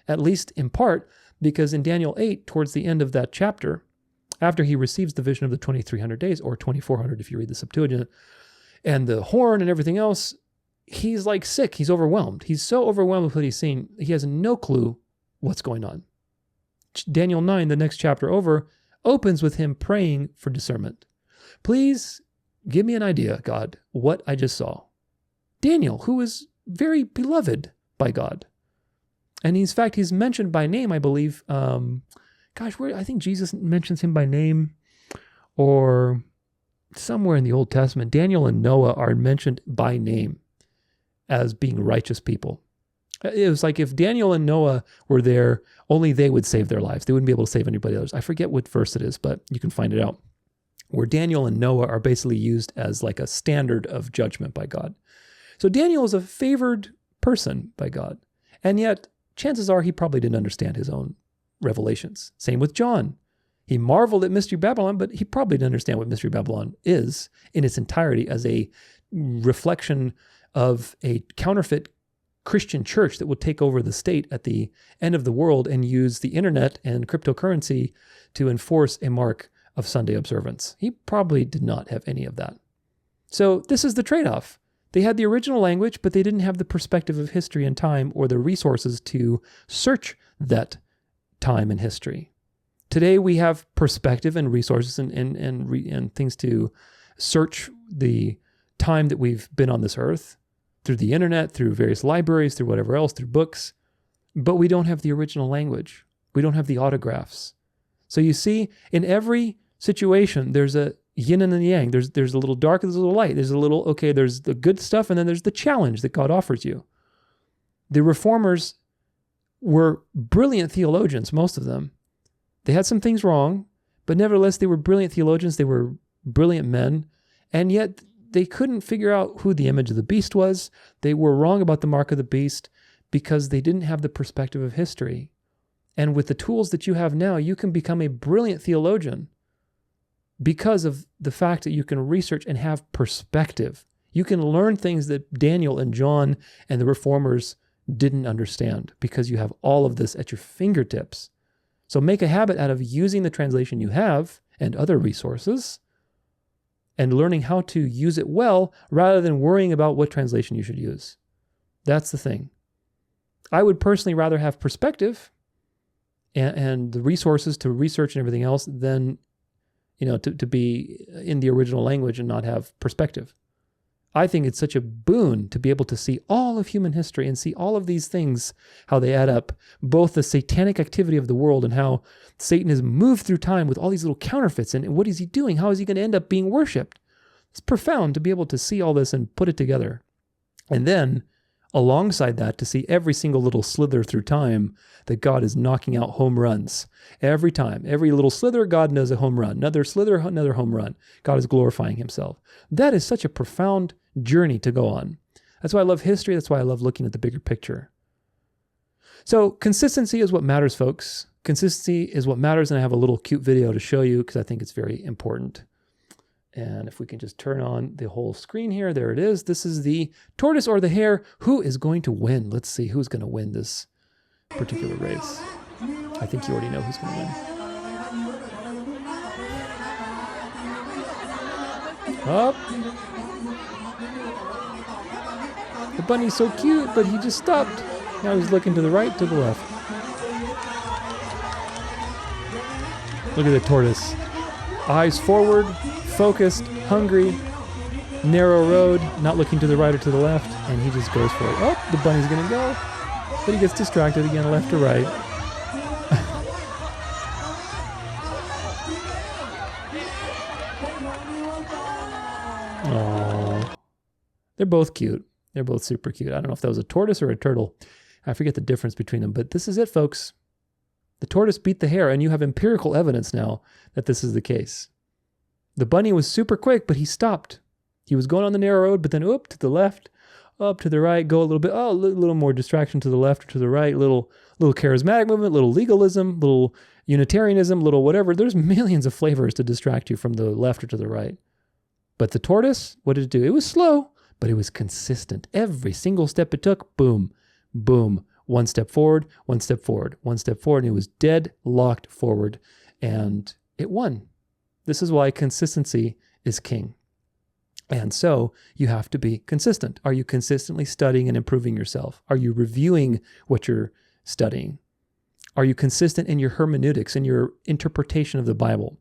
at least in part, because in Daniel 8, towards the end of that chapter, after he receives the vision of the 2300 days, or 2400 if you read the Septuagint, and the horn and everything else, he's like sick. He's overwhelmed. He's so overwhelmed with what he's seen, he has no clue what's going on. Daniel 9, the next chapter over, opens with him praying for discernment. Please give me an idea, God, what I just saw. Daniel, who is very beloved by God. And in fact, he's mentioned by name, I believe. I think Jesus mentions him by name, or somewhere in the Old Testament, Daniel and Noah are mentioned by name as being righteous people. It was like if Daniel and Noah were there, only they would save their lives. They wouldn't be able to save anybody else. I forget what verse it is, but you can find it out. Where Daniel and Noah are basically used as like a standard of judgment by God. So Daniel is a favored person by God. And yet, chances are he probably didn't understand his own revelations. Same with John. He marveled at Mystery Babylon, but he probably didn't understand what Mystery Babylon is in its entirety as a reflection of a counterfeit Christian church that will take over the state at the end of the world and use the internet and cryptocurrency to enforce a mark of Sunday observance. He probably did not have any of that. So this is the trade-off. They had the original language, but they didn't have the perspective of history and time or the resources to search that time and history. Today we have perspective and resources and things to search the time that we've been on this earth through the internet, through various libraries, through whatever else, through books, but we don't have the original language. We don't have the autographs. So you see, in every situation, there's a yin and a yang. There's a little dark, there's a little light. There's a little, okay, there's the good stuff, and then there's the challenge that God offers you. The reformers were brilliant theologians, most of them. They had some things wrong, but nevertheless, they were brilliant theologians. They were brilliant men, and yet they couldn't figure out who the image of the beast was. They were wrong about the mark of the beast because they didn't have the perspective of history. And with the tools that you have now, you can become a brilliant theologian because of the fact that you can research and have perspective. You can learn things that Daniel and John and the reformers didn't understand because you have all of this at your fingertips. So make a habit out of using the translation you have and other resources and learning how to use it well rather than worrying about what translation you should use. That's the thing. I would personally rather have perspective and the resources to research and everything else than, to be in the original language and not have perspective. I think it's such a boon to be able to see all of human history and see all of these things, how they add up, both the satanic activity of the world and how Satan has moved through time with all these little counterfeits. And what is he doing? How is he going to end up being worshipped? It's profound to be able to see all this and put it together. And then alongside that, to see every single little slither through time that God is knocking out home runs. Every time, every little slither, God knows a home run. Another slither, another home run. God is glorifying himself. That is such a profound journey to go on. That's why I love history. That's why I love looking at the bigger picture. So consistency is what matters, folks. Consistency is what matters, and I have a little cute video to show you because I think it's very important. And if we can just turn on the whole screen here, there it is. This is the tortoise or the hare. Who is going to win? Let's see who's going to win this particular race. I think you already know who's going to win. Up. The bunny's so cute, but he just stopped. Now he's looking to the right, to the left. Look at the tortoise. Eyes forward, focused, hungry, narrow road, not looking to the right or to the left, and he just goes for it. Oh, the bunny's going to go. But he gets distracted again, left to right. Aww. They're both cute. They're both super cute. I don't know if that was a tortoise or a turtle. I forget the difference between them, but this is it, folks. The tortoise beat the hare, and you have empirical evidence now that this is the case. The bunny was super quick, but he stopped. He was going on the narrow road, but then up to the left, up to the right, go a little bit, a little more distraction to the left or to the right, little charismatic movement, little legalism, little Unitarianism, little whatever. There's millions of flavors to distract you from the left or to the right. But the tortoise, what did it do? It was slow, but it was consistent. Every single step it took, boom, boom. One step forward, one step forward, one step forward, and it was dead locked forward, and it won. This is why consistency is king. And so you have to be consistent. Are you consistently studying and improving yourself? Are you reviewing what you're studying? Are you consistent in your hermeneutics, in your interpretation of the Bible?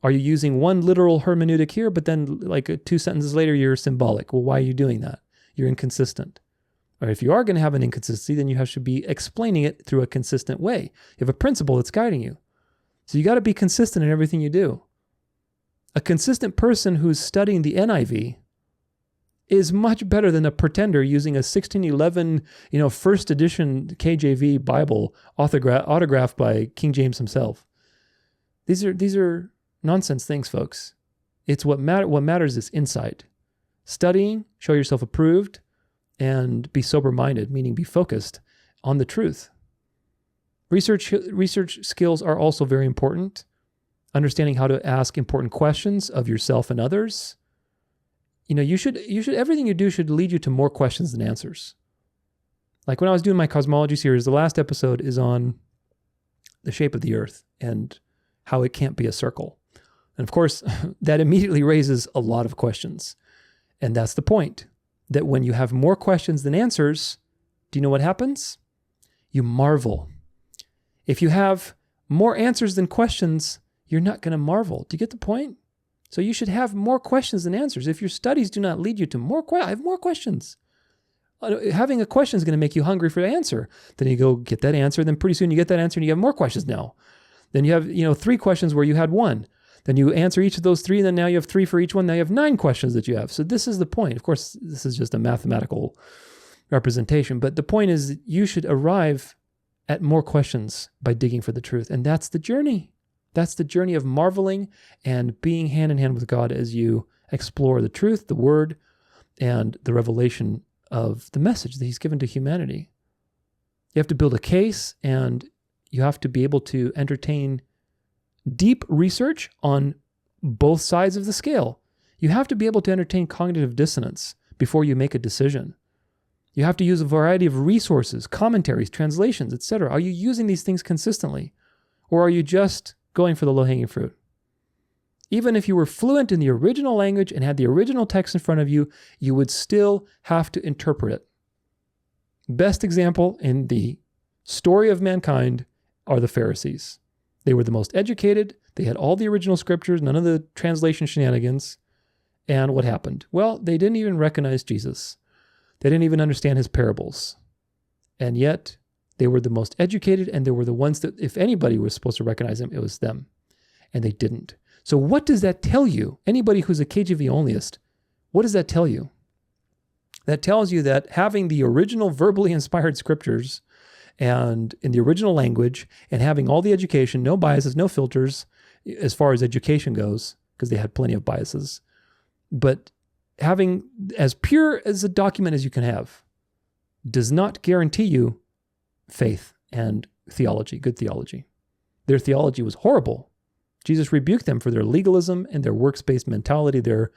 Are you using one literal hermeneutic here, but then like 2 sentences later, you're symbolic? Well, why are you doing that? You're inconsistent. Or if you are going to have an inconsistency, then you should be explaining it through a consistent way. You have a principle that's guiding you. So you got to be consistent in everything you do. A consistent person who's studying the NIV is much better than a pretender using a 1611, first edition KJV Bible autographed by King James himself. These are nonsense things, folks. It's what matters is insight. Studying, show yourself approved, and be sober-minded, meaning be focused on the truth. Research skills are also very important. Understanding how to ask important questions of yourself and others. You should everything you do should lead you to more questions than answers. Like when I was doing my cosmology series, the last episode is on the shape of the earth and how it can't be a circle. And of course, that immediately raises a lot of questions. And that's the point. That when you have more questions than answers, do you know what happens? You marvel. If you have more answers than questions, you're not going to marvel. Do you get the point? So you should have more questions than answers. If your studies do not lead you to more questions, I have more questions. Having a question is going to make you hungry for the answer. Then you go get that answer. Then pretty soon you get that answer and you have more questions now. Then you have 3 questions where you had 1. Then you answer each of those 3, and then now you have 3 for each one. Now you have 9 questions that you have. So this is the point. Of course, this is just a mathematical representation, but the point is you should arrive at more questions by digging for the truth. And that's the journey. That's the journey of marveling and being hand in hand with God as you explore the truth, the word, and the revelation of the message that he's given to humanity. You have to build a case, and you have to be able to entertain deep research on both sides of the scale. You have to be able to entertain cognitive dissonance before you make a decision. You have to use a variety of resources, commentaries, translations, etc. Are you using these things consistently? Or are you just going for the low-hanging fruit? Even if you were fluent in the original language and had the original text in front of you, you would still have to interpret it. Best example in the story of mankind are the Pharisees. They were the most educated. They had all the original scriptures, none of the translation shenanigans. And what happened? Well, they didn't even recognize Jesus. They didn't even understand his parables. And yet, they were the most educated, and they were the ones that, if anybody was supposed to recognize him, it was them. And they didn't. So what does that tell you? Anybody who's a KJV Onlyist, what does that tell you? That tells you that having the original verbally inspired scriptures and in the original language and having all the education, no biases, no filters as far as education goes, because they had plenty of biases, but having as pure as a document as you can have does not guarantee you faith and theology, good theology. Their theology was horrible. Jesus rebuked them for their legalism and their works-based mentality. They're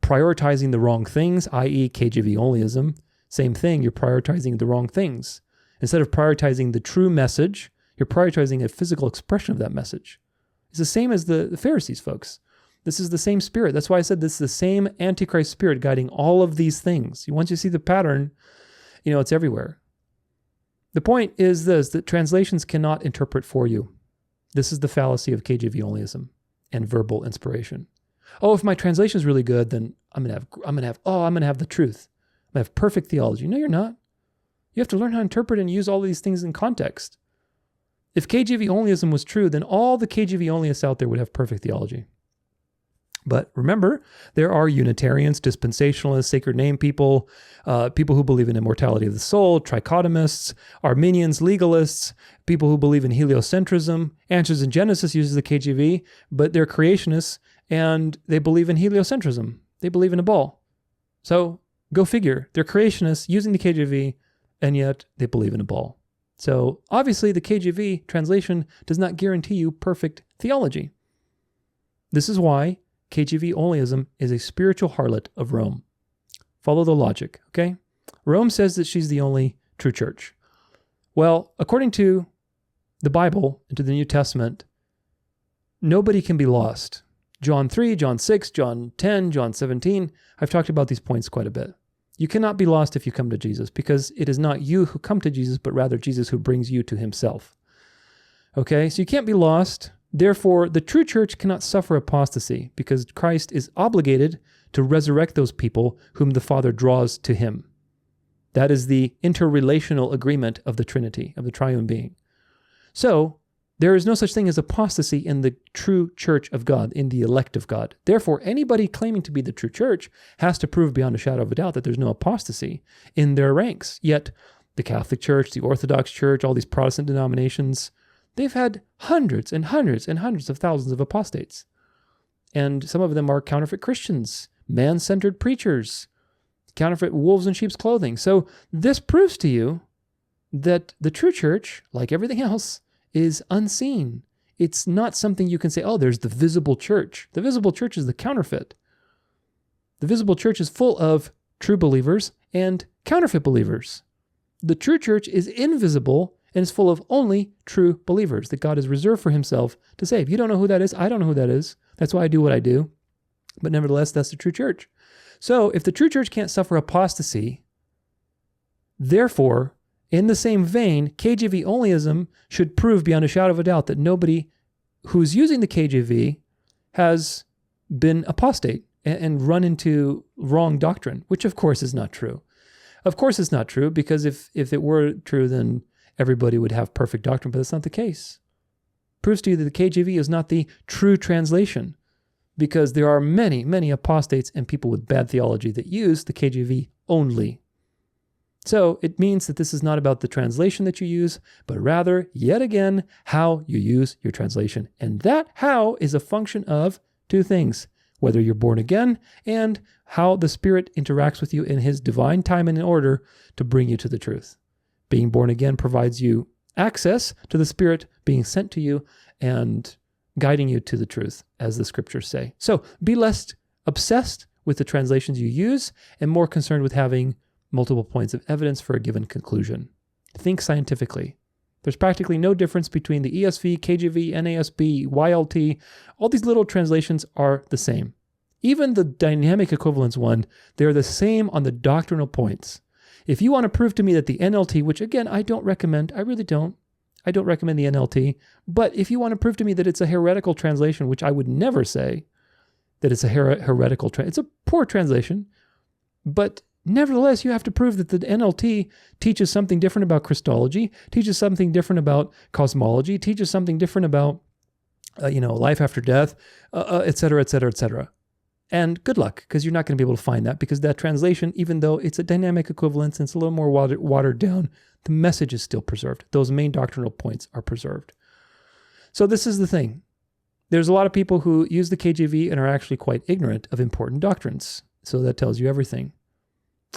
prioritizing the wrong things, i.e. KJV Onlyism. Same thing, you're prioritizing the wrong things. Instead of prioritizing the true message, You're prioritizing a physical expression of that message. It's the same as the Pharisees, folks. This is the same spirit. That's why I said this is the same Antichrist spirit guiding all of these things. Once you see the pattern, it's everywhere. The point is this, that translations cannot interpret for you. This is the fallacy of KJV Onlyism and verbal inspiration. Oh, if my translation is really good, then I'm gonna have the truth. I'm gonna have perfect theology. No, you're not. You have to learn how to interpret and use all these things in context. If KJV Onlyism was true, then all the KJV Onlyists out there would have perfect theology. But remember, there are Unitarians, dispensationalists, sacred name people, people who believe in immortality of the soul, trichotomists, Arminians, legalists, people who believe in heliocentrism. Answers in Genesis uses the KJV, but they're creationists and they believe in heliocentrism. They believe in a ball. So go figure. They're creationists using the KJV, and yet they believe in a ball. So obviously the KJV translation does not guarantee you perfect theology. This is why KJV Onlyism is a spiritual harlot of Rome. Follow the logic, okay? Rome says that she's the only true church. Well, according to the Bible and to the New Testament, nobody can be lost. John 3, John 6, John 10, John 17, I've talked about these points quite a bit. You cannot be lost if you come to Jesus, because it is not you who come to Jesus, but rather Jesus who brings you to himself. Okay, so you can't be lost. Therefore, the true church cannot suffer apostasy, because Christ is obligated to resurrect those people whom the Father draws to him. That is the interrelational agreement of the Trinity, of the triune being. So, there is no such thing as apostasy in the true church of God, in the elect of God. Therefore, anybody claiming to be the true church has to prove beyond a shadow of a doubt that there's no apostasy in their ranks. Yet, the Catholic Church, the Orthodox Church, all these Protestant denominations, they've had hundreds and hundreds and hundreds of thousands of apostates. And some of them are counterfeit Christians, man-centered preachers, counterfeit wolves in sheep's clothing. So this proves to you that the true church, like everything else, is unseen. It's not something you can say, oh, there's the visible church. The visible church is the counterfeit. The visible church is full of true believers and counterfeit believers. The true church is invisible and is full of only true believers that God has reserved for himself to save. You don't know who that is. I don't know who that is. That's why I do what I do. But nevertheless, that's the true church. So if the true church can't suffer apostasy, therefore, in the same vein, KJV Onlyism should prove beyond a shadow of a doubt that nobody who's using the KJV has been apostate and run into wrong doctrine, which of course is not true. Of course it's not true, because if it were true, then everybody would have perfect doctrine, but that's not the case. Proves to you that the KJV is not the true translation, because there are many, many apostates and people with bad theology that use the KJV only. So it means that this is not about the translation that you use, but rather, yet again, how you use your translation. And that how is a function of two things: whether you're born again and how the Spirit interacts with you in his divine time and in order to bring you to the truth. Being born again provides you access to the Spirit being sent to you and guiding you to the truth, as the scriptures say. So be less obsessed with the translations you use and more concerned with having multiple points of evidence for a given conclusion. Think scientifically. There's practically no difference between the ESV, KJV, NASB, YLT. All these little translations are the same. Even the dynamic equivalence one, they're the same on the doctrinal points. If you want to prove to me that the NLT, which again, I don't recommend, I really don't. I don't recommend the NLT. But if you want to prove to me that it's a heretical translation, which I would never say that it's a heretical translation, it's a poor translation, but nevertheless, you have to prove that the NLT teaches something different about Christology, teaches something different about cosmology, teaches something different about, life after death, et cetera, et cetera, et cetera. And good luck, because you're not going to be able to find that, because that translation, even though it's a dynamic equivalence and it's a little more watered down, the message is still preserved. Those main doctrinal points are preserved. So this is the thing. There's a lot of people who use the KJV and are actually quite ignorant of important doctrines. So that tells you everything.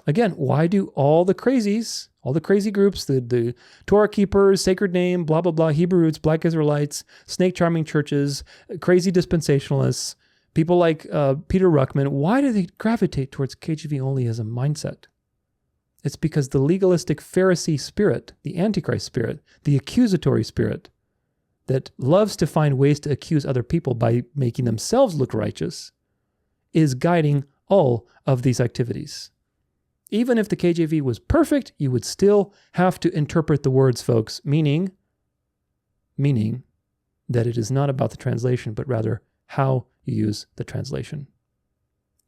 Again, why do all the crazy groups, the Torah keepers, sacred name, blah, blah, blah, Hebrew roots, black Israelites, snake charming churches, crazy dispensationalists, people like Peter Ruckman, why do they gravitate towards KJV Onlyism mindset? It's because the legalistic Pharisee spirit, the Antichrist spirit, the accusatory spirit that loves to find ways to accuse other people by making themselves look righteous, is guiding all of these activities. Even if the KJV was perfect, you would still have to interpret the words, folks, meaning that it is not about the translation, but rather how you use the translation.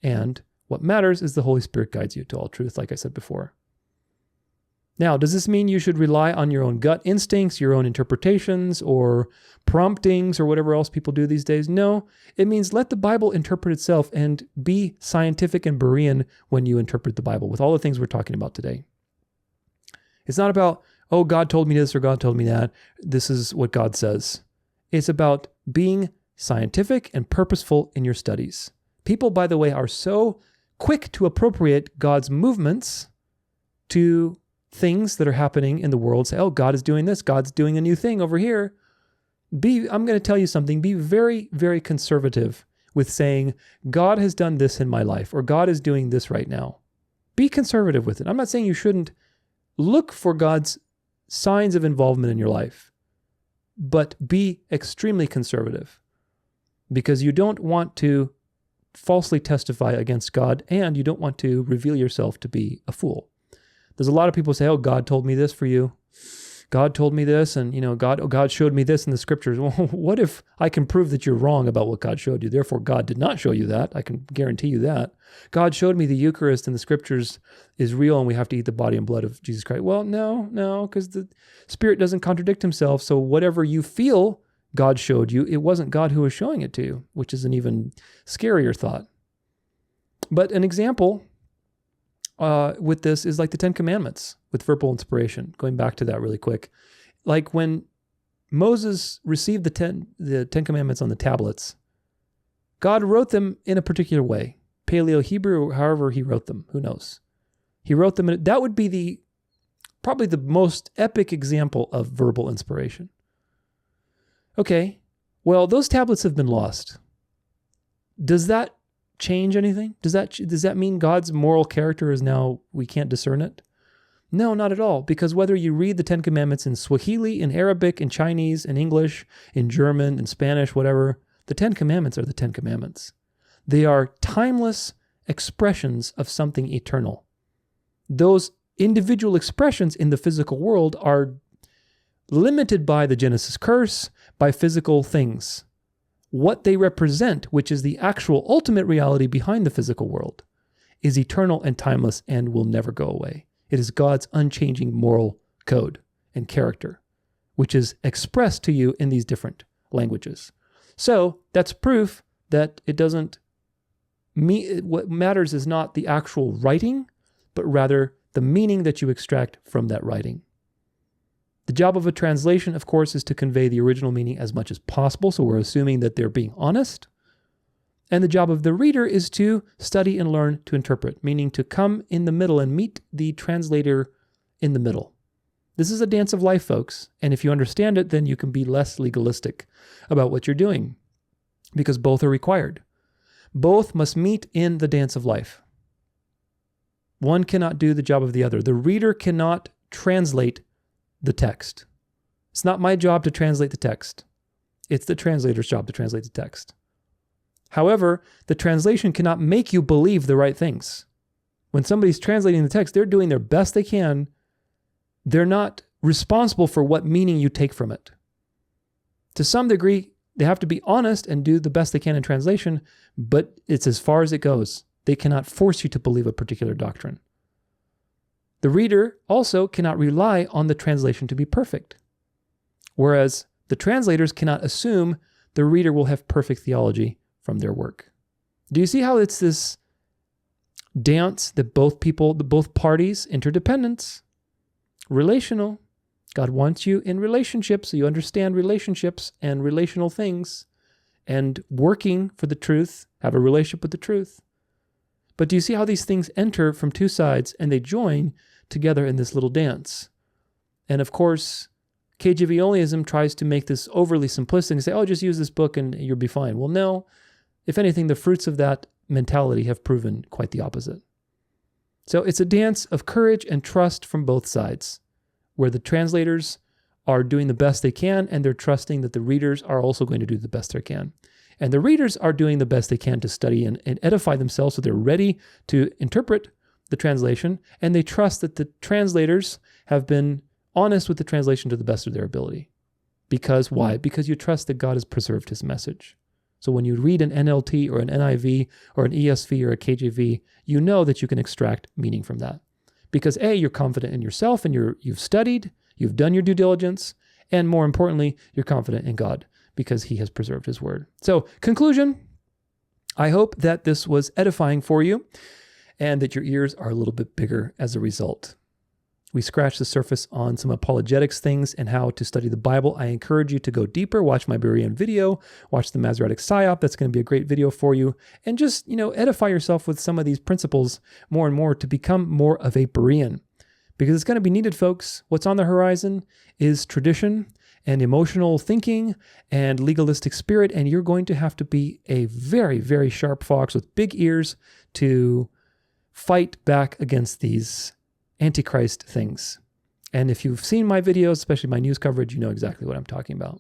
And what matters is the Holy Spirit guides you to all truth, like I said before. Now, does this mean you should rely on your own gut instincts, your own interpretations, or promptings, or whatever else people do these days? No, it means let the Bible interpret itself and be scientific and Berean when you interpret the Bible with all the things we're talking about today. It's not about, oh, God told me this or God told me that. This is what God says. It's about being scientific and purposeful in your studies. People, by the way, are so quick to appropriate God's movements to things that are happening in the world. Say, oh, God is doing this. God's doing a new thing over here. I'm going to tell you something. Be very, very conservative with saying, God has done this in my life, or God is doing this right now. Be conservative with it. I'm not saying you shouldn't look for God's signs of involvement in your life, but be extremely conservative, because you don't want to falsely testify against God, and you don't want to reveal yourself to be a fool. There's a lot of people say, oh, God told me this for you. God told me this, and God showed me this in the scriptures. Well, what if I can prove that you're wrong about what God showed you? Therefore, God did not show you that. I can guarantee you that. God showed me the Eucharist and the scriptures is real and we have to eat the body and blood of Jesus Christ. Well, no, because the Spirit doesn't contradict himself. So whatever you feel God showed you, it wasn't God who was showing it to you, which is an even scarier thought. But an example with this is like the Ten Commandments with verbal inspiration. Going back to that really quick. Like when Moses received the Ten Commandments on the tablets, God wrote them in a particular way. Paleo-Hebrew, however he wrote them, who knows? He wrote them in, that would be probably the most epic example of verbal inspiration. Okay, well, those tablets have been lost. Does that change anything? Does that mean God's moral character is now, we can't discern it? No, not at all. Because whether you read the Ten Commandments in Swahili, in Arabic, in Chinese, in English, in German, in Spanish, whatever, the Ten Commandments are the Ten Commandments. They are timeless expressions of something eternal. Those individual expressions in the physical world are limited by the Genesis curse, by physical things. What they represent, which is the actual ultimate reality behind the physical world, is eternal and timeless and will never go away. It is God's unchanging moral code and character, which is expressed to you in these different languages. So that's proof that it doesn't mean, what matters is not the actual writing, but rather the meaning that you extract from that writing. The job of a translation, of course, is to convey the original meaning as much as possible, so we're assuming that they're being honest. And the job of the reader is to study and learn to interpret, meaning to come in the middle and meet the translator in the middle. This is a dance of life, folks, and if you understand it, then you can be less legalistic about what you're doing, because both are required. Both must meet in the dance of life. One cannot do the job of the other. The reader cannot translate the text. It's not my job to translate the text. It's the translator's job to translate the text. However, the translation cannot make you believe the right things. When somebody's translating the text, they're doing their best they can. They're not responsible for what meaning you take from it. To some degree, they have to be honest and do the best they can in translation, but it's as far as it goes. They cannot force you to believe a particular doctrine. The reader also cannot rely on the translation to be perfect, whereas the translators cannot assume the reader will have perfect theology from their work. Do you see how it's this dance that both parties, interdependence, relational? God wants you in relationships so you understand relationships and relational things and working for the truth, have a relationship with the truth. But do you see how these things enter from two sides and they join together in this little dance? And of course, KJV Onlyism tries to make this overly simplistic and say, oh, just use this book and you'll be fine. Well, no. If anything, the fruits of that mentality have proven quite the opposite. So it's a dance of courage and trust from both sides, where the translators are doing the best they can, and they're trusting that the readers are also going to do the best they can. And the readers are doing the best they can to study and edify themselves, so they're ready to interpret the translation, and they trust that the translators have been honest with the translation to the best of their ability. Because why? Because you trust that God has preserved his message. So when you read an NLT or an NIV or an ESV or a KJV, you know that you can extract meaning from that. Because A, you're confident in yourself and you've studied, you've done your due diligence, and more importantly, you're confident in God because he has preserved his word. So, conclusion, I hope that this was edifying for you and that your ears are a little bit bigger as a result. We scratched the surface on some apologetics things and how to study the Bible. I encourage you to go deeper, watch my Berean video, watch the Masoretic Psyop. That's going to be a great video for you. And just, edify yourself with some of these principles more and more to become more of a Berean. Because it's going to be needed, folks. What's on the horizon is tradition and emotional thinking and legalistic spirit. And you're going to have to be a very, very sharp fox with big ears to fight back against these Antichrist things. And if you've seen my videos, especially my news coverage, you know exactly what I'm talking about.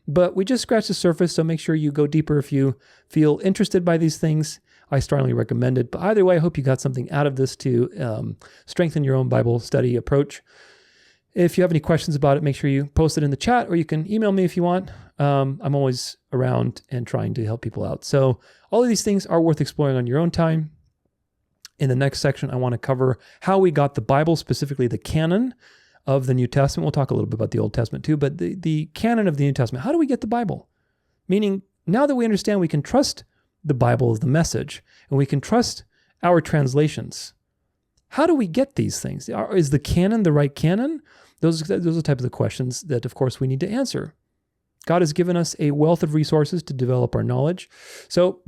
But we just scratched the surface, so make sure you go deeper if you feel interested by these things. I strongly recommend it. But either way, I hope you got something out of this to strengthen your own Bible study approach. If you have any questions about it, make sure you post it in the chat, or you can email me if you want. I'm always around and trying to help people out. So all of these things are worth exploring on your own time. In the next section, I want to cover how we got the Bible, specifically the canon of the New Testament. We'll talk a little bit about the Old Testament too, but the canon of the New Testament. How do we get the Bible? Meaning, now that we understand we can trust the Bible as the message, and we can trust our translations, how do we get these things? Is the canon the right canon? Those are the type of the questions that, of course, we need to answer. God has given us a wealth of resources to develop our knowledge. So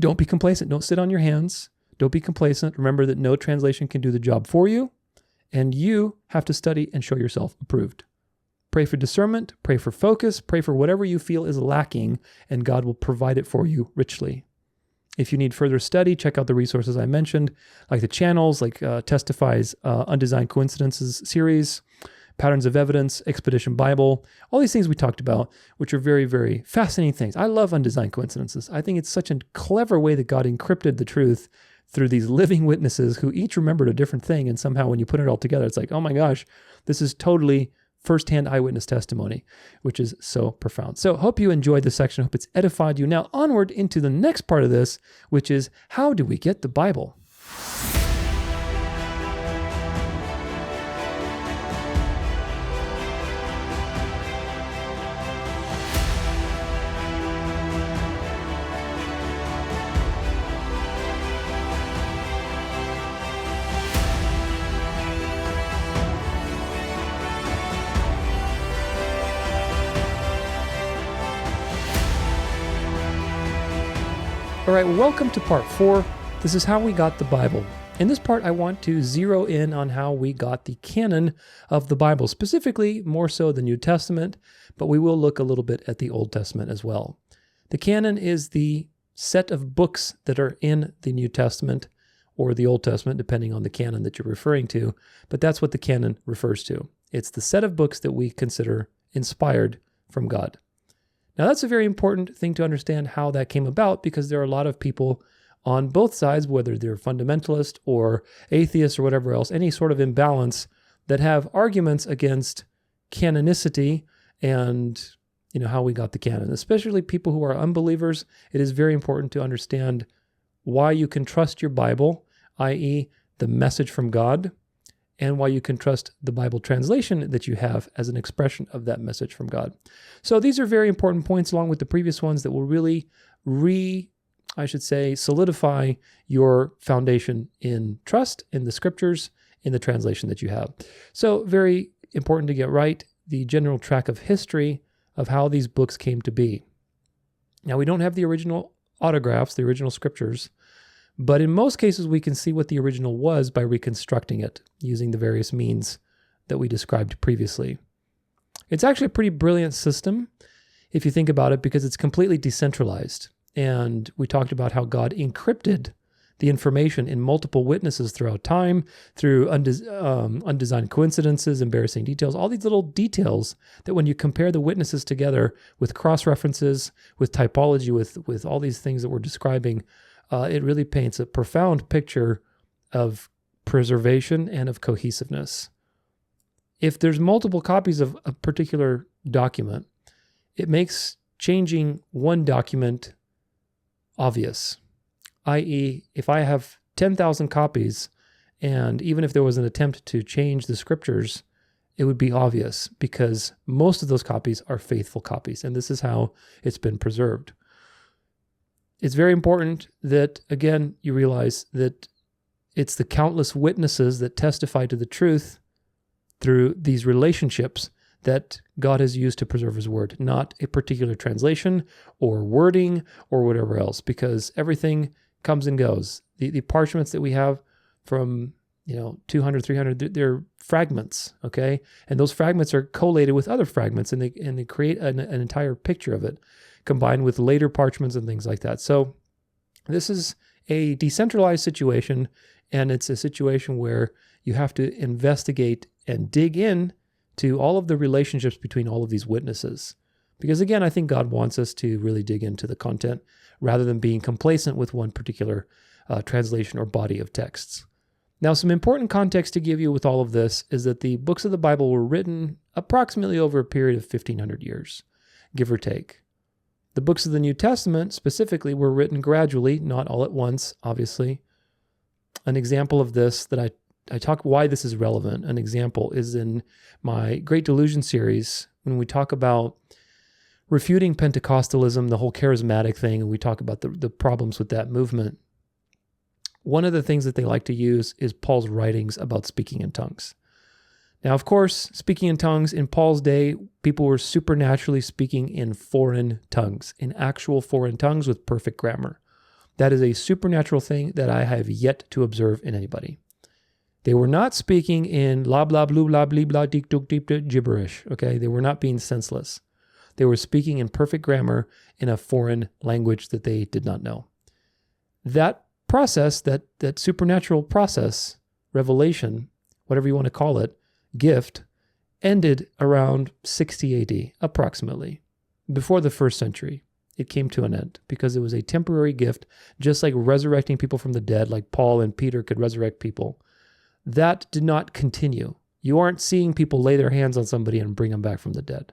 don't be complacent. Don't sit on your hands. Don't be complacent. Remember that no translation can do the job for you, and you have to study and show yourself approved. Pray for discernment, pray for focus, pray for whatever you feel is lacking, and God will provide it for you richly. If you need further study, check out the resources I mentioned, like the channels, like Testify's Undesigned Coincidences series, Patterns of Evidence, Expedition Bible, all these things we talked about, which are very, very fascinating things. I love undesigned coincidences. I think it's such a clever way that God encrypted the truth through these living witnesses who each remembered a different thing. And somehow when you put it all together, it's like, oh my gosh, this is totally firsthand eyewitness testimony, which is so profound. So hope you enjoyed this section. Hope it's edified you. Now onward into the next part of this, which is how do we get the Bible? All right, welcome to part 4. This is how we got the Bible. In this part, I want to zero in on how we got the canon of the Bible, specifically more so the New Testament, but we will look a little bit at the Old Testament as well. The canon is the set of books that are in the New Testament or the Old Testament, depending on the canon that you're referring to, but that's what the canon refers to. It's the set of books that we consider inspired from God. Now, that's a very important thing to understand how that came about, because there are a lot of people on both sides, whether they're fundamentalist or atheist or whatever else, any sort of imbalance, that have arguments against canonicity and, how we got the canon. Especially people who are unbelievers, it is very important to understand why you can trust your Bible, i.e. the message from God, and why you can trust the Bible translation that you have as an expression of that message from God. So these are very important points, along with the previous ones, that will really solidify your foundation in trust in the scriptures, in the translation that you have. So very important to get right the general track of history of how these books came to be. Now, we don't have the original autographs, the original scriptures, but in most cases, we can see what the original was by reconstructing it using the various means that we described previously. It's actually a pretty brilliant system if you think about it, because it's completely decentralized. And we talked about how God encrypted the information in multiple witnesses throughout time, through undesigned coincidences, embarrassing details, all these little details that when you compare the witnesses together with cross-references, with typology, with all these things that we're describing, it really paints a profound picture of preservation and of cohesiveness. If there's multiple copies of a particular document, it makes changing one document obvious. I.e., if I have 10,000 copies, and even if there was an attempt to change the scriptures, it would be obvious because most of those copies are faithful copies, and this is how it's been preserved. It's very important that, again, you realize that it's the countless witnesses that testify to the truth through these relationships that God has used to preserve his word, not a particular translation or wording or whatever else, because everything comes and goes. The parchments that we have from 200, 300, they're fragments, okay? And those fragments are collated with other fragments, and they create an entire picture of it, combined with later parchments and things like that. So this is a decentralized situation, and it's a situation where you have to investigate and dig in to all of the relationships between all of these witnesses. Because again, I think God wants us to really dig into the content rather than being complacent with one particular translation or body of texts. Now, some important context to give you with all of this is that the books of the Bible were written approximately over a period of 1,500 years, give or take. The books of the New Testament specifically were written gradually, not all at once, obviously. An example of this that I talk why this is relevant. An example is in my Great Delusion series when we talk about refuting Pentecostalism, the whole charismatic thing, and we talk about the problems with that movement. One of the things that they like to use is Paul's writings about speaking in tongues. Now, of course, speaking in tongues, in Paul's day, people were supernaturally speaking in foreign tongues, in actual foreign tongues with perfect grammar. That is a supernatural thing that I have yet to observe in anybody. They were not speaking in la blah blue blah blee blah deek dook deep gibberish, okay? They were not being senseless. They were speaking in perfect grammar in a foreign language that they did not know. That process, that supernatural process, revelation, whatever you want to call it, gift, ended around 60 AD, approximately, before the first century. It came to an end because it was a temporary gift, just like resurrecting people from the dead, like Paul and Peter could resurrect people. That did not continue. You aren't seeing people lay their hands on somebody and bring them back from the dead.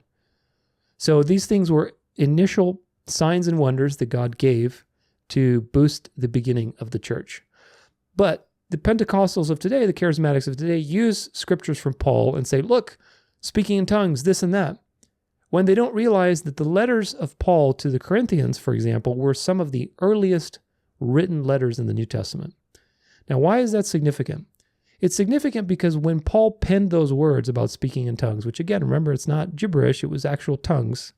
So these things were initial signs and wonders that God gave to boost the beginning of the church. But the Pentecostals of today, the charismatics of today, use scriptures from Paul and say, look, speaking in tongues, this and that, when they don't realize that the letters of Paul to the Corinthians, for example, were some of the earliest written letters in the New Testament. Now, why is that significant? It's significant because when Paul penned those words about speaking in tongues, which again, remember, it's not gibberish, it was actual tongues,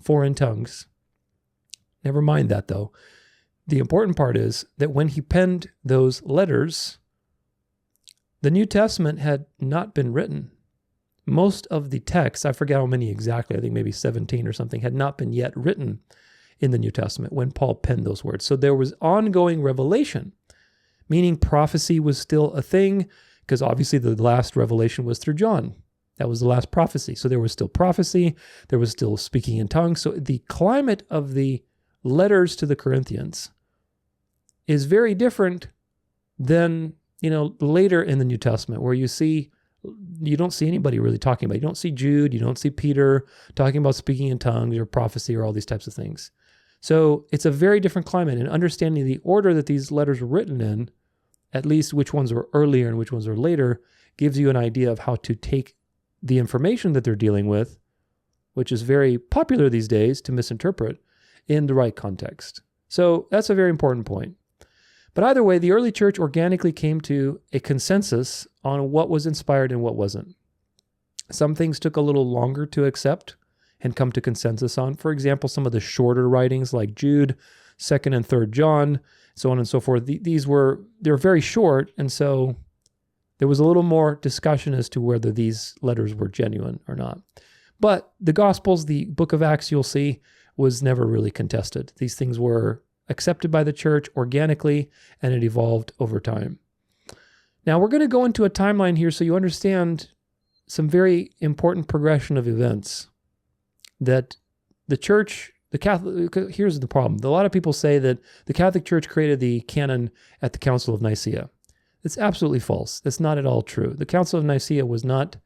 foreign tongues. Never mind that though. The important part is that when he penned those letters, the New Testament had not been written. Most of the texts, I forget how many exactly, I think maybe 17 or something, had not been yet written in the New Testament when Paul penned those words. So there was ongoing revelation, meaning prophecy was still a thing, because obviously the last revelation was through John. That was the last prophecy. So there was still prophecy, there was still speaking in tongues. So the climate of the letters to the Corinthians is very different than, later in the New Testament, where you don't see anybody really talking about it. You don't see Jude, you don't see Peter talking about speaking in tongues or prophecy or all these types of things. So it's a very different climate, and understanding the order that these letters were written in, at least which ones were earlier and which ones are later, gives you an idea of how to take the information that they're dealing with, which is very popular these days to misinterpret, in the right context. So that's a very important point. But either way, the early church organically came to a consensus on what was inspired and what wasn't. Some things took a little longer to accept and come to consensus on. For example, some of the shorter writings like Jude, 2nd and 3rd John, so on and so forth. They're very short, and so there was a little more discussion as to whether these letters were genuine or not. But the Gospels, the book of Acts, you'll see, was never really contested. These things were accepted by the church organically, and it evolved over time. Now, we're going to go into a timeline here so you understand some very important progression of events that the church, the Catholic, here's the problem. A lot of people say that the Catholic Church created the canon at the Council of Nicaea. It's absolutely false. That's not at all true. The Council of Nicaea was not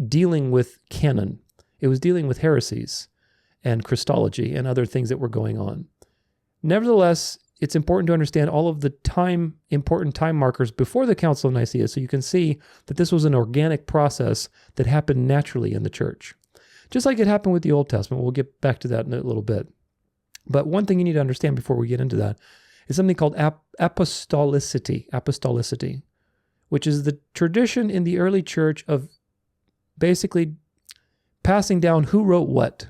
dealing with canon. It was dealing with heresies and Christology and other things that were going on. Nevertheless, it's important to understand all of the important time markers before the Council of Nicaea so you can see that this was an organic process that happened naturally in the church. Just like it happened with the Old Testament. We'll get back to that in a little bit. But one thing you need to understand before we get into that is something called apostolicity, which is the tradition in the early church of basically passing down who wrote what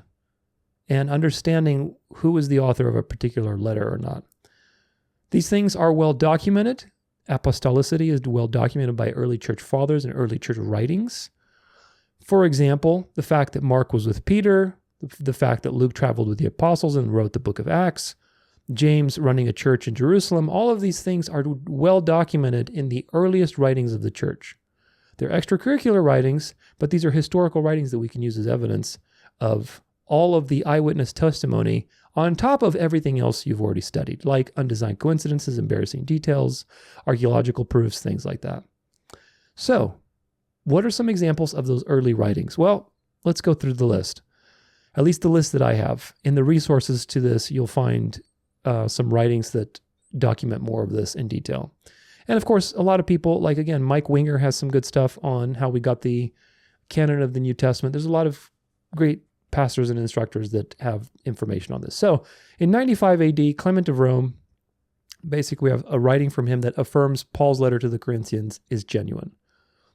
and understanding who is the author of a particular letter or not. These things are well documented. Apostolicity is well documented by early church fathers and early church writings. For example, the fact that Mark was with Peter, the fact that Luke traveled with the apostles and wrote the book of Acts, James running a church in Jerusalem, all of these things are well documented in the earliest writings of the church. They're extracurricular writings, but these are historical writings that we can use as evidence of all of the eyewitness testimony on top of everything else you've already studied, like undesigned coincidences, embarrassing details, archaeological proofs, things like that. So, what are some examples of those early writings? Well, let's go through the list. At least the list that I have. In the resources to this, you'll find some writings that document more of this in detail. And of course, a lot of people, like again, Mike Winger has some good stuff on how we got the canon of the New Testament. There's a lot of great pastors and instructors that have information on this. So in 95 AD, Clement of Rome, basically we have a writing from him that affirms Paul's letter to the Corinthians is genuine.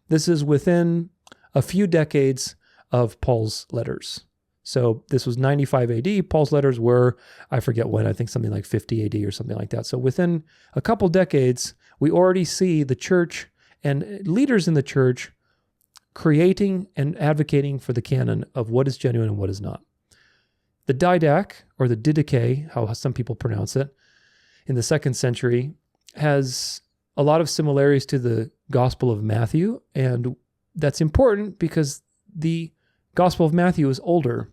This is within a few decades of Paul's letters. So this was 95 AD. Paul's letters were, I forget when, I think something like 50 AD or something like that. So within a couple decades, we already see the church and leaders in the church creating and advocating for the canon of what is genuine and what is not. The Didache, or the Didache, how some people pronounce it, in the 2nd century, has a lot of similarities to the Gospel of Matthew, and that's important because the Gospel of Matthew is older,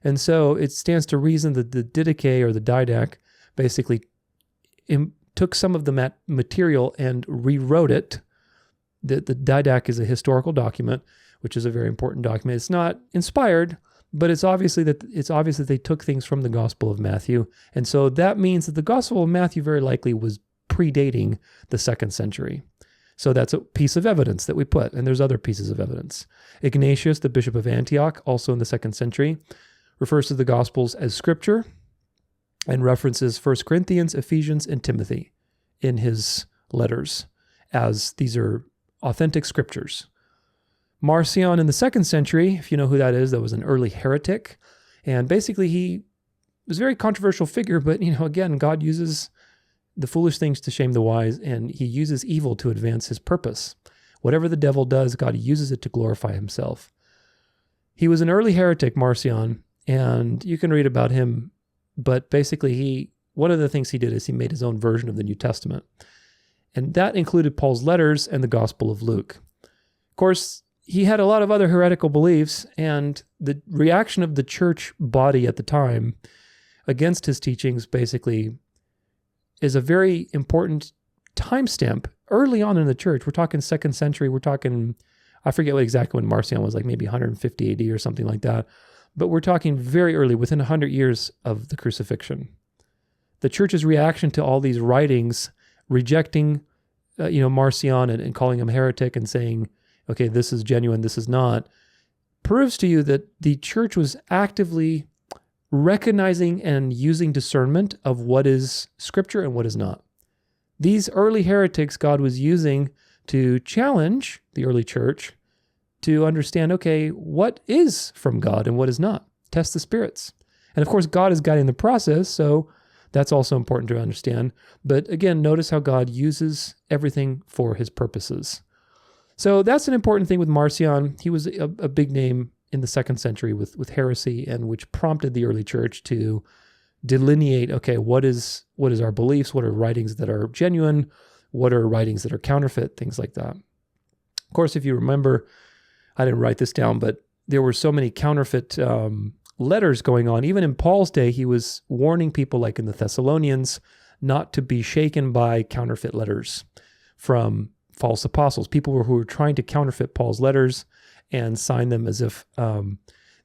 and so it stands to reason that the Didache, or the Didache, basically took some of the material and rewrote it. The Didache is a historical document, which is a very important document. It's not inspired, but it's obvious that they took things from the Gospel of Matthew, and so that means that the Gospel of Matthew very likely was predating the 2nd century. So that's a piece of evidence that we put, and there's other pieces of evidence. Ignatius, the Bishop of Antioch, also in the 2nd century, refers to the Gospels as Scripture and references 1 Corinthians, Ephesians, and Timothy in his letters as these are authentic scriptures. Marcion in the 2nd century, if you know who that is, that was an early heretic, and basically he was a very controversial figure, but again, God uses the foolish things to shame the wise, and he uses evil to advance his purpose. Whatever the devil does, God uses it to glorify himself. He was an early heretic, Marcion, and you can read about him, but basically one of the things he did is he made his own version of the New Testament, and that included Paul's letters and the Gospel of Luke. Of course, he had a lot of other heretical beliefs, and the reaction of the church body at the time against his teachings basically is a very important timestamp early on in the church. We're talking 2nd century. We're talking, I forget exactly when Marcion was, like maybe 150 AD or something like that. But we're talking very early, within 100 years of the crucifixion. The church's reaction to all these writings, rejecting, Marcion and calling him heretic and saying, okay, this is genuine, this is not, proves to you that the church was actively recognizing and using discernment of what is scripture and what is not. These early heretics God was using to challenge the early church to understand, okay, what is from God and what is not. Test the spirits. And of course, God is guiding the process, so that's also important to understand. But again, notice how God uses everything for his purposes. So that's an important thing with Marcion. He was a big name in the 2nd century with heresy, and which prompted the early church to delineate, okay, what is our beliefs? What are writings that are genuine? What are writings that are counterfeit? Things like that. Of course, if you remember, I didn't write this down, but there were so many counterfeit letters going on. Even in Paul's day, he was warning people, like in the Thessalonians, not to be shaken by counterfeit letters from false apostles, people who were trying to counterfeit Paul's letters and sign them as if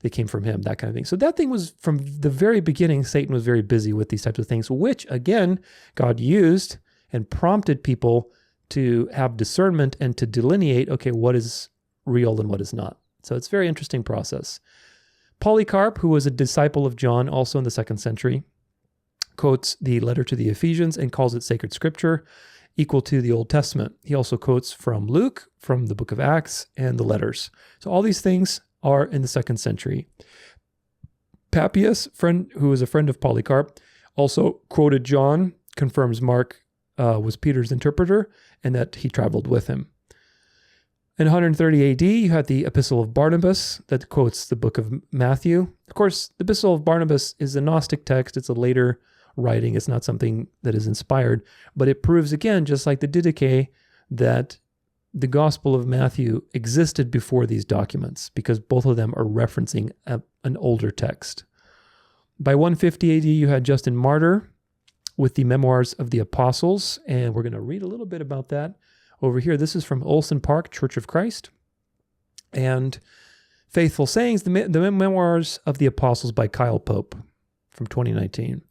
they came from him, that kind of thing. So that thing was, from the very beginning, Satan was very busy with these types of things, which, again, God used and prompted people to have discernment and to delineate, okay, what is real and what is not. So it's a very interesting process. Polycarp, who was a disciple of John, also in the 2nd century, quotes the letter to the Ephesians and calls it sacred scripture, equal to the Old Testament. He also quotes from Luke, from the book of Acts, and the letters. So all these things are in the 2nd century. Papias, who was a friend of Polycarp, also quoted John, confirms Mark was Peter's interpreter, and that he traveled with him. In 130 AD, you had the Epistle of Barnabas that quotes the book of Matthew. Of course, the Epistle of Barnabas is a Gnostic text. It's a later writing. It's not something that is inspired, but it proves, again, just like the Didache, that the Gospel of Matthew existed before these documents, because both of them are referencing an older text. By 150 AD, you had Justin Martyr with the Memoirs of the Apostles, and we're going to read a little bit about that over here. This is from Olson Park, Church of Christ. And Faithful Sayings, the Memoirs of the Apostles by Kyle Pope from 2019.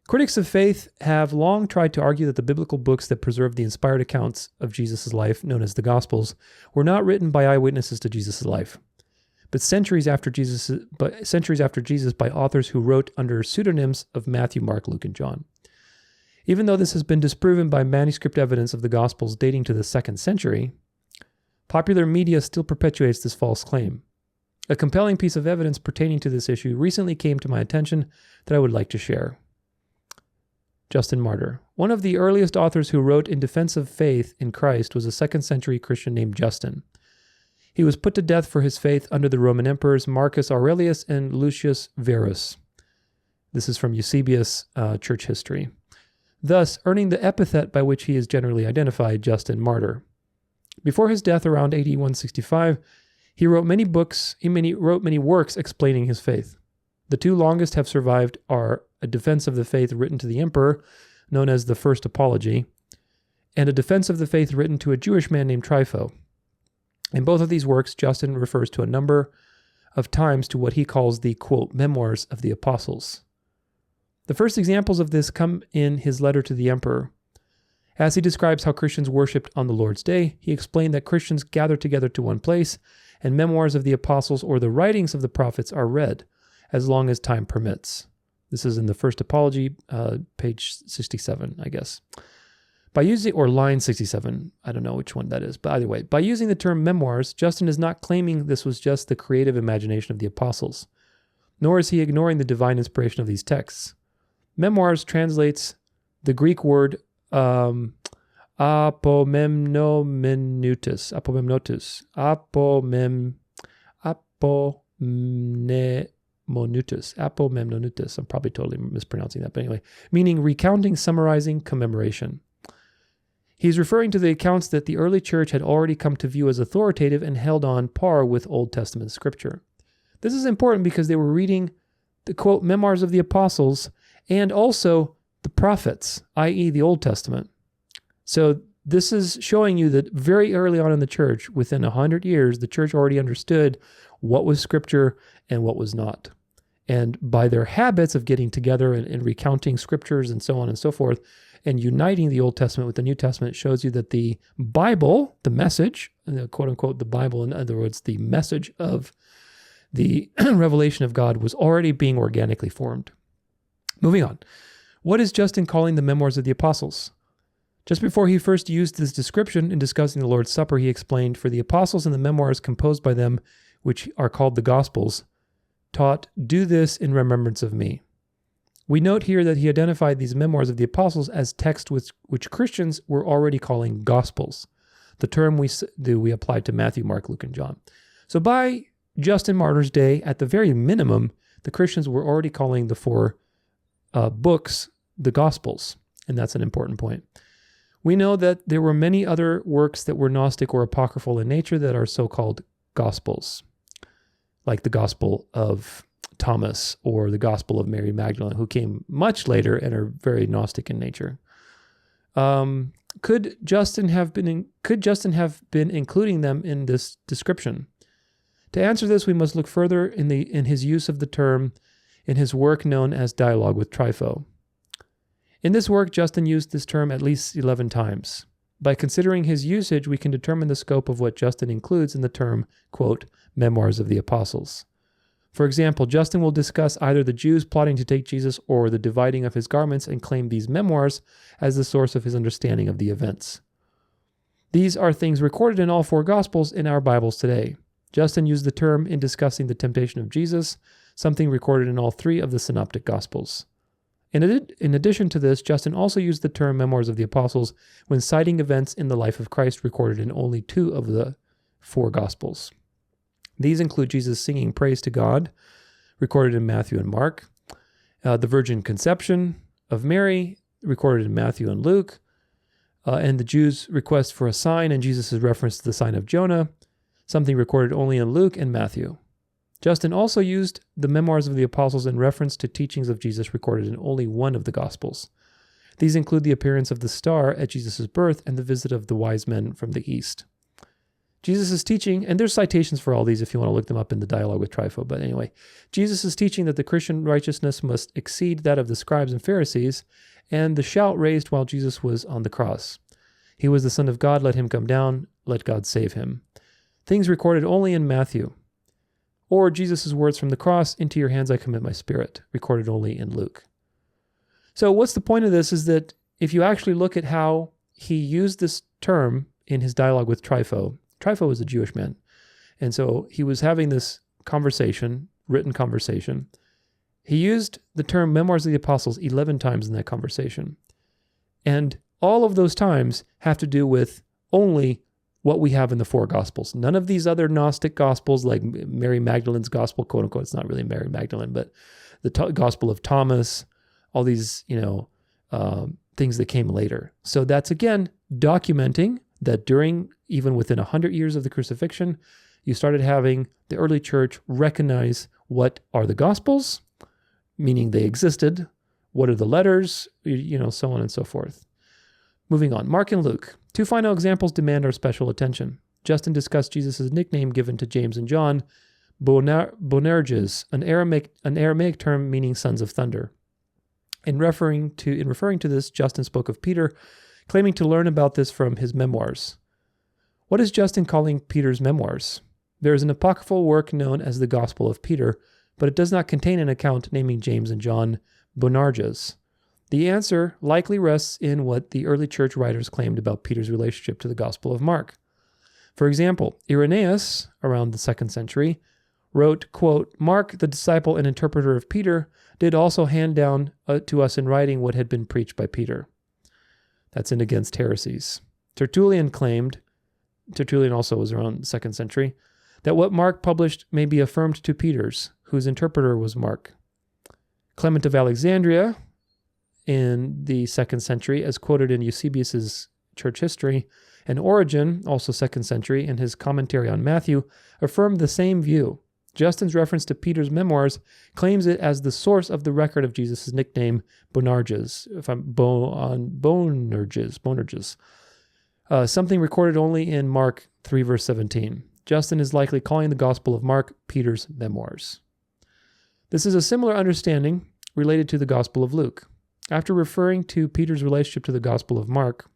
Critics of faith have long tried to argue that the biblical books that preserve the inspired accounts of Jesus' life, known as the Gospels, were not written by eyewitnesses to Jesus' life, but centuries after Jesus by authors who wrote under pseudonyms of Matthew, Mark, Luke, and John. Even though this has been disproven by manuscript evidence of the Gospels dating to the 2nd century, popular media still perpetuates this false claim. A compelling piece of evidence pertaining to this issue recently came to my attention that I would like to share. Justin Martyr. One of the earliest authors who wrote in defense of faith in Christ was a 2nd century Christian named Justin. He was put to death for his faith under the Roman emperors Marcus Aurelius and Lucius Verus. This is from Eusebius, Church History. Thus earning the epithet by which he is generally identified, Justin Martyr. Before his death around AD 165, he wrote many works explaining his faith. The two longest have survived are a defense of the faith written to the emperor, known as the First Apology, and a defense of the faith written to a Jewish man named Trypho. In both of these works, Justin refers to a number of times to what he calls the, quote, Memoirs of the Apostles. The first examples of this come in his letter to the emperor. As he describes how Christians worshipped on the Lord's Day, he explained that Christians gather together to one place, and memoirs of the apostles or the writings of the prophets are read, as long as time permits. This is in the First Apology, page 67, I guess. Or line 67, I don't know which one that is, but either way, by using the term memoirs, Justin is not claiming this was just the creative imagination of the apostles, nor is he ignoring the divine inspiration of these texts. Memoirs translates the Greek word apomemnotus. I'm probably totally mispronouncing that, but anyway, meaning recounting, summarizing, commemoration. He's referring to the accounts that the early church had already come to view as authoritative and held on par with Old Testament scripture. This is important because they were reading the, quote, Memoirs of the Apostles and also the prophets, i.e. the Old Testament. So this is showing you that very early on in the church, within 100 years, the church already understood what was scripture and what was not. And by their habits of getting together and recounting scriptures and so on and so forth, and uniting the Old Testament with the New Testament, shows you that the Bible, the message, quote unquote, the Bible, in other words, the message of the revelation of God was already being organically formed. Moving on. What is Justin calling the Memoirs of the Apostles? Just before he first used this description in discussing the Lord's Supper, he explained, for the apostles and the memoirs composed by them, which are called the Gospels, taught, do this in remembrance of me. We note here that he identified these memoirs of the apostles as texts which Christians were already calling Gospels, the term we applied to Matthew, Mark, Luke, and John. So by Justin Martyr's day, at the very minimum, the Christians were already calling the four books the Gospels, and that's an important point. We know that there were many other works that were Gnostic or apocryphal in nature that are so-called Gospels, like the Gospel of Thomas or the Gospel of Mary Magdalene, who came much later and are very Gnostic in nature. Could Justin have been including them in this description? To answer this, we must look further in his use of the term in his work known as Dialogue with Trypho. In this work, Justin used this term at least 11 times. By considering his usage, we can determine the scope of what Justin includes in the term, quote, memoirs of the apostles. For example, Justin will discuss either the Jews plotting to take Jesus or the dividing of his garments and claim these memoirs as the source of his understanding of the events. These are things recorded in all 4 Gospels in our Bibles today. Justin used the term in discussing the temptation of Jesus, something recorded in all 3 of the Synoptic Gospels. In addition to this, Justin also used the term memoirs of the apostles when citing events in the life of Christ recorded in only 2 of the 4 Gospels. These include Jesus singing praise to God, recorded in Matthew and Mark, the virgin conception of Mary, recorded in Matthew and Luke, and the Jews' request for a sign and Jesus' reference to the sign of Jonah, something recorded only in Luke and Matthew. Justin also used the memoirs of the apostles in reference to teachings of Jesus recorded in only 1 of the Gospels. These include the appearance of the star at Jesus' birth and the visit of the wise men from the east. Jesus' teaching, and there's citations for all these if you want to look them up in the Dialogue with Trypho, but anyway, Jesus' teaching that the Christian righteousness must exceed that of the scribes and Pharisees, and the shout raised while Jesus was on the cross. He was the Son of God, let him come down, let God save him. Things recorded only in Matthew. Or Jesus' words from the cross, into your hands I commit my spirit, recorded only in Luke. So what's the point of this is that if you actually look at how he used this term in his Dialogue with Trypho, Trypho was a Jewish man. And so he was having this conversation, written conversation. He used the term memoirs of the apostles 11 times in that conversation. And all of those times have to do with only what we have in the 4 Gospels. None of these other Gnostic Gospels, like Mary Magdalene's Gospel, quote unquote, it's not really Mary Magdalene, but the Gospel of Thomas, all these, things that came later. So that's, again, documenting that even within 100 years of the crucifixion, you started having the early church recognize what are the Gospels, meaning they existed, what are the letters, so on and so forth. Moving on, Mark and Luke. 2 final examples demand our special attention. Justin discussed Jesus' nickname given to James and John, Boanerges, an Aramaic term meaning sons of thunder. In referring to this, Justin spoke of Peter, claiming to learn about this from his memoirs. What is Justin calling Peter's memoirs? There is an apocryphal work known as the Gospel of Peter, but it does not contain an account naming James and John Boanerges. The answer likely rests in what the early church writers claimed about Peter's relationship to the Gospel of Mark. For example, Irenaeus, around the 2nd century, wrote, quote, Mark, the disciple and interpreter of Peter, did also hand down to us in writing what had been preached by Peter. That's in Against Heresies. Tertullian also was around the 2nd century, that what Mark published may be affirmed to Peter's, whose interpreter was Mark. Clement of Alexandria, in the 2nd century, as quoted in Eusebius's church history, and Origen, also 2nd century, in his commentary on Matthew, affirmed the same view. Justin's reference to Peter's memoirs claims it as the source of the record of Jesus' nickname, Boanerges, something recorded only in Mark 3, verse 17. Justin is likely calling the Gospel of Mark Peter's memoirs. This is a similar understanding related to the Gospel of Luke. After referring to Peter's relationship to the Gospel of Mark,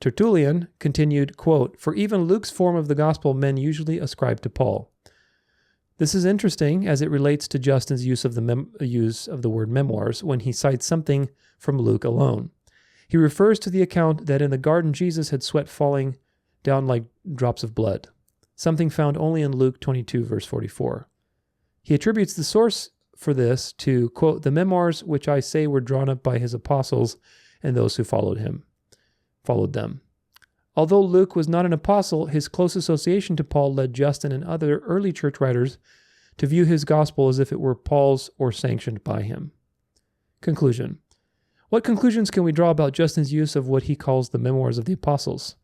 Tertullian continued, quote, for even Luke's form of the Gospel men usually ascribe to Paul. This is interesting as it relates to Justin's use of the word memoirs when he cites something from Luke alone. He refers to the account that in the garden Jesus had sweat falling down like drops of blood, something found only in Luke 22, verse 44. He attributes the source for this to, quote, the memoirs which I say were drawn up by his apostles and those who followed them. Although Luke was not an apostle, his close association to Paul led Justin and other early church writers to view his gospel as if it were Paul's or sanctioned by him. Conclusion. What conclusions can we draw about Justin's use of what he calls the memoirs of the apostles?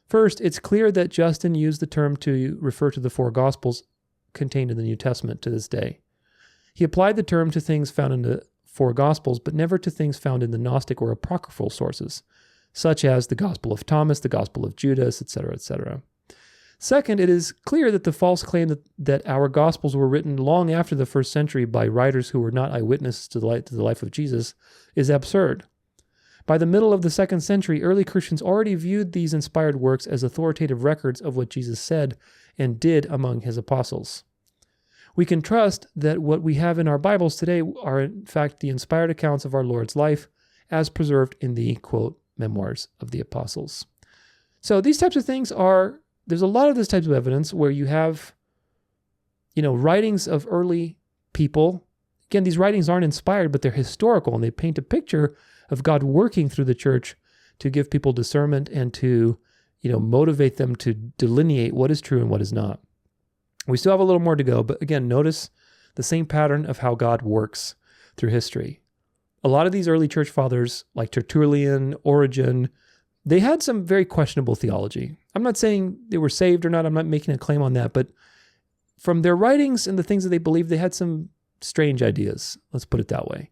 First, it's clear that Justin used the term to refer to the four Gospels contained in the New Testament to this day. He applied the term to things found in the four Gospels, but never to things found in the Gnostic or apocryphal sources, such as the Gospel of Thomas, the Gospel of Judas, etc., etc. Second, it is clear that the false claim that our Gospels were written long after the first century by writers who were not eyewitnesses to the life of Jesus is absurd. By the middle of the second century, early Christians already viewed these inspired works as authoritative records of what Jesus said and did among his apostles. We can trust that what we have in our Bibles today are in fact the inspired accounts of our Lord's life as preserved in the, quote, memoirs of the apostles. So these types of things there's a lot of this type of evidence where you have, writings of early people. Again, these writings aren't inspired, but they're historical, and they paint a picture of God working through the church to give people discernment and to, motivate them to delineate what is true and what is not. We still have a little more to go, but again, notice the same pattern of how God works through history. A lot of these early church fathers, like Tertullian, Origen, they had some very questionable theology. I'm not saying they were saved or not. I'm not making a claim on that, but from their writings and the things that they believed, they had some strange ideas. Let's put it that way.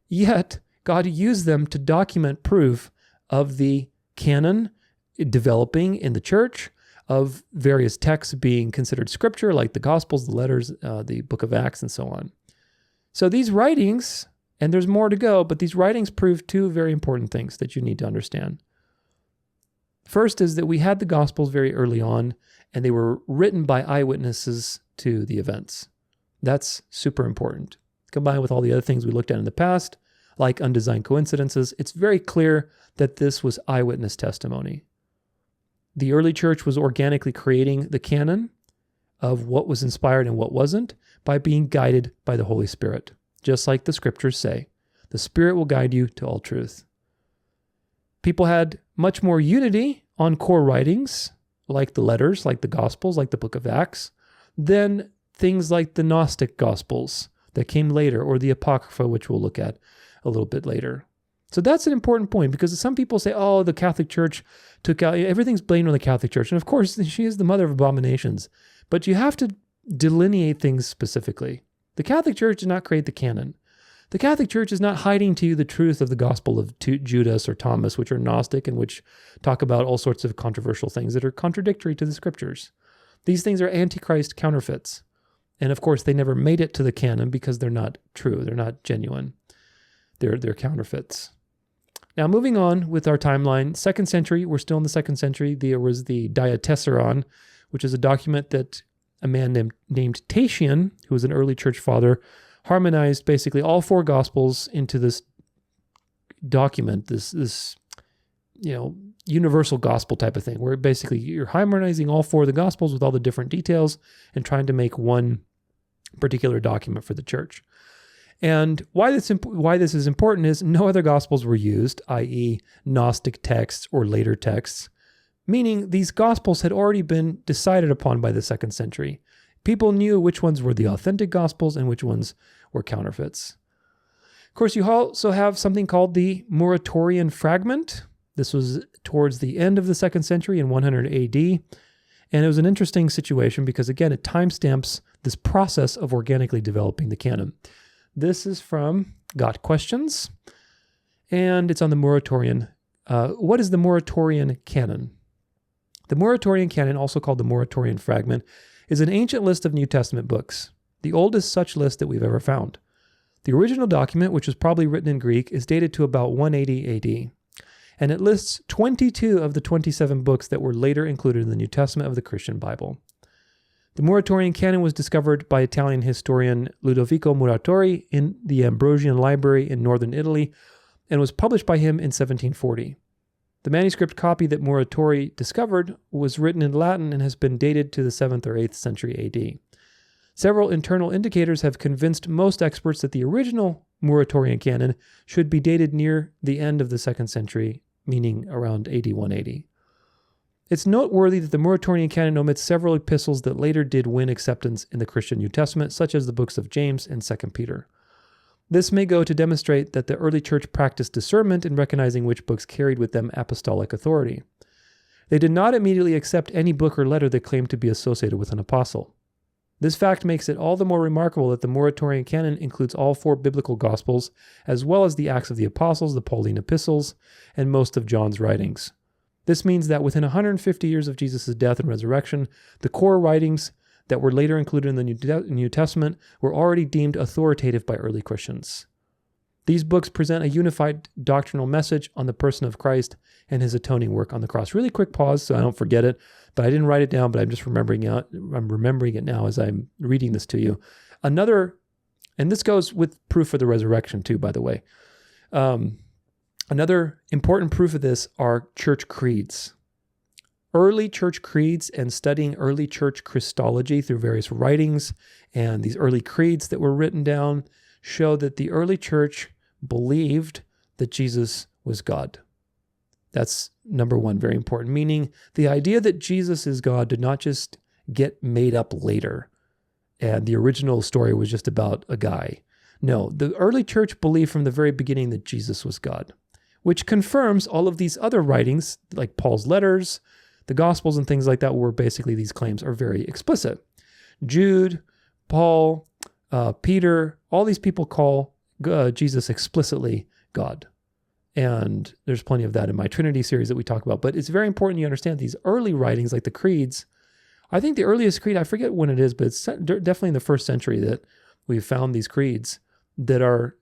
Yet, God used them to document proof of the canon developing in the church, of various texts being considered scripture, like the Gospels, the letters, the book of Acts, and so on. So these writings, and there's more to go, but these writings prove two very important things that you need to understand. First is that we had the Gospels very early on, and they were written by eyewitnesses to the events. That's super important. Combined with all the other things we looked at in the past, like undesigned coincidences, it's very clear that this was eyewitness testimony. The early church was organically creating the canon of what was inspired and what wasn't by being guided by the Holy Spirit. Just like the scriptures say, the Spirit will guide you to all truth. People had much more unity on core writings, like the letters, like the Gospels, like the book of Acts, than things like the Gnostic Gospels that came later, or the Apocrypha, which we'll look at a little bit later. So that's an important point, because some people say, oh, the Catholic Church took out, everything's blamed on the Catholic Church. And of course, she is the mother of abominations. But you have to delineate things specifically. The Catholic Church did not create the canon. The Catholic Church is not hiding to you the truth of the Gospel of Judas or Thomas, which are Gnostic and which talk about all sorts of controversial things that are contradictory to the scriptures. These things are Antichrist counterfeits. And of course, they never made it to the canon because they're not true. They're not genuine. They're counterfeits. Now, moving on with our timeline, 2nd century, we're still in the 2nd century. There was the Diatessaron, which is a document that a man named Tatian, who was an early church father, harmonized basically all four Gospels into this document, this universal gospel type of thing, where basically you're harmonizing all four of the Gospels with all the different details and trying to make one particular document for the church. And why this is important is no other Gospels were used, i.e. Gnostic texts or later texts, meaning these Gospels had already been decided upon by the 2nd century. People knew which ones were the authentic Gospels and which ones were counterfeits. Of course, you also have something called the Muratorian fragment. This was towards the end of the 2nd century in 100 AD. And it was an interesting situation because, again, it timestamps this process of organically developing the canon. This is from Got Questions, and it's on the Muratorian. What is the Muratorian canon? The Muratorian canon, also called the Muratorian fragment, is an ancient list of New Testament books, the oldest such list that we've ever found. The original document, which was probably written in Greek, is dated to about 180 AD, and it lists 22 of the 27 books that were later included in the New Testament of the Christian Bible. The Muratorian canon was discovered by Italian historian Ludovico Muratori in the Ambrosian Library in northern Italy and was published by him in 1740. The manuscript copy that Muratori discovered was written in Latin and has been dated to the 7th or 8th century AD. Several internal indicators have convinced most experts that the original Muratorian canon should be dated near the end of the 2nd century, meaning around AD 180. It's noteworthy that the Muratorian canon omits several epistles that later did win acceptance in the Christian New Testament, such as the books of James and 2 Peter. This may go to demonstrate that the early church practiced discernment in recognizing which books carried with them apostolic authority. They did not immediately accept any book or letter that claimed to be associated with an apostle. This fact makes it all the more remarkable that the Muratorian canon includes all 4 biblical gospels, as well as the Acts of the Apostles, the Pauline epistles, and most of John's writings. This means that within 150 years of Jesus' death and resurrection, the core writings that were later included in the New Testament were already deemed authoritative by early Christians. These books present a unified doctrinal message on the person of Christ and his atoning work on the cross. Really quick pause so I don't forget it, but I didn't write it down, but I'm just remembering it now as I'm reading this to you. Another, and this goes with proof of the resurrection too, by the way. Another important proof of this are church creeds. Early church creeds and studying early church Christology through various writings and these early creeds that were written down show that the early church believed that Jesus was God. That's number one, very important, meaning the idea that Jesus is God did not just get made up later and the original story was just about a guy. No, the early church believed from the very beginning that Jesus was God, which confirms all of these other writings like Paul's letters, the Gospels and things like that, where basically these claims are very explicit. Jude, Paul, Peter, all these people call Jesus explicitly God. And there's plenty of that in my Trinity series that we talk about. But it's very important you understand these early writings, like the creeds. I think the earliest creed, I forget when it is, but it's definitely in the 1st century that we've found these creeds that are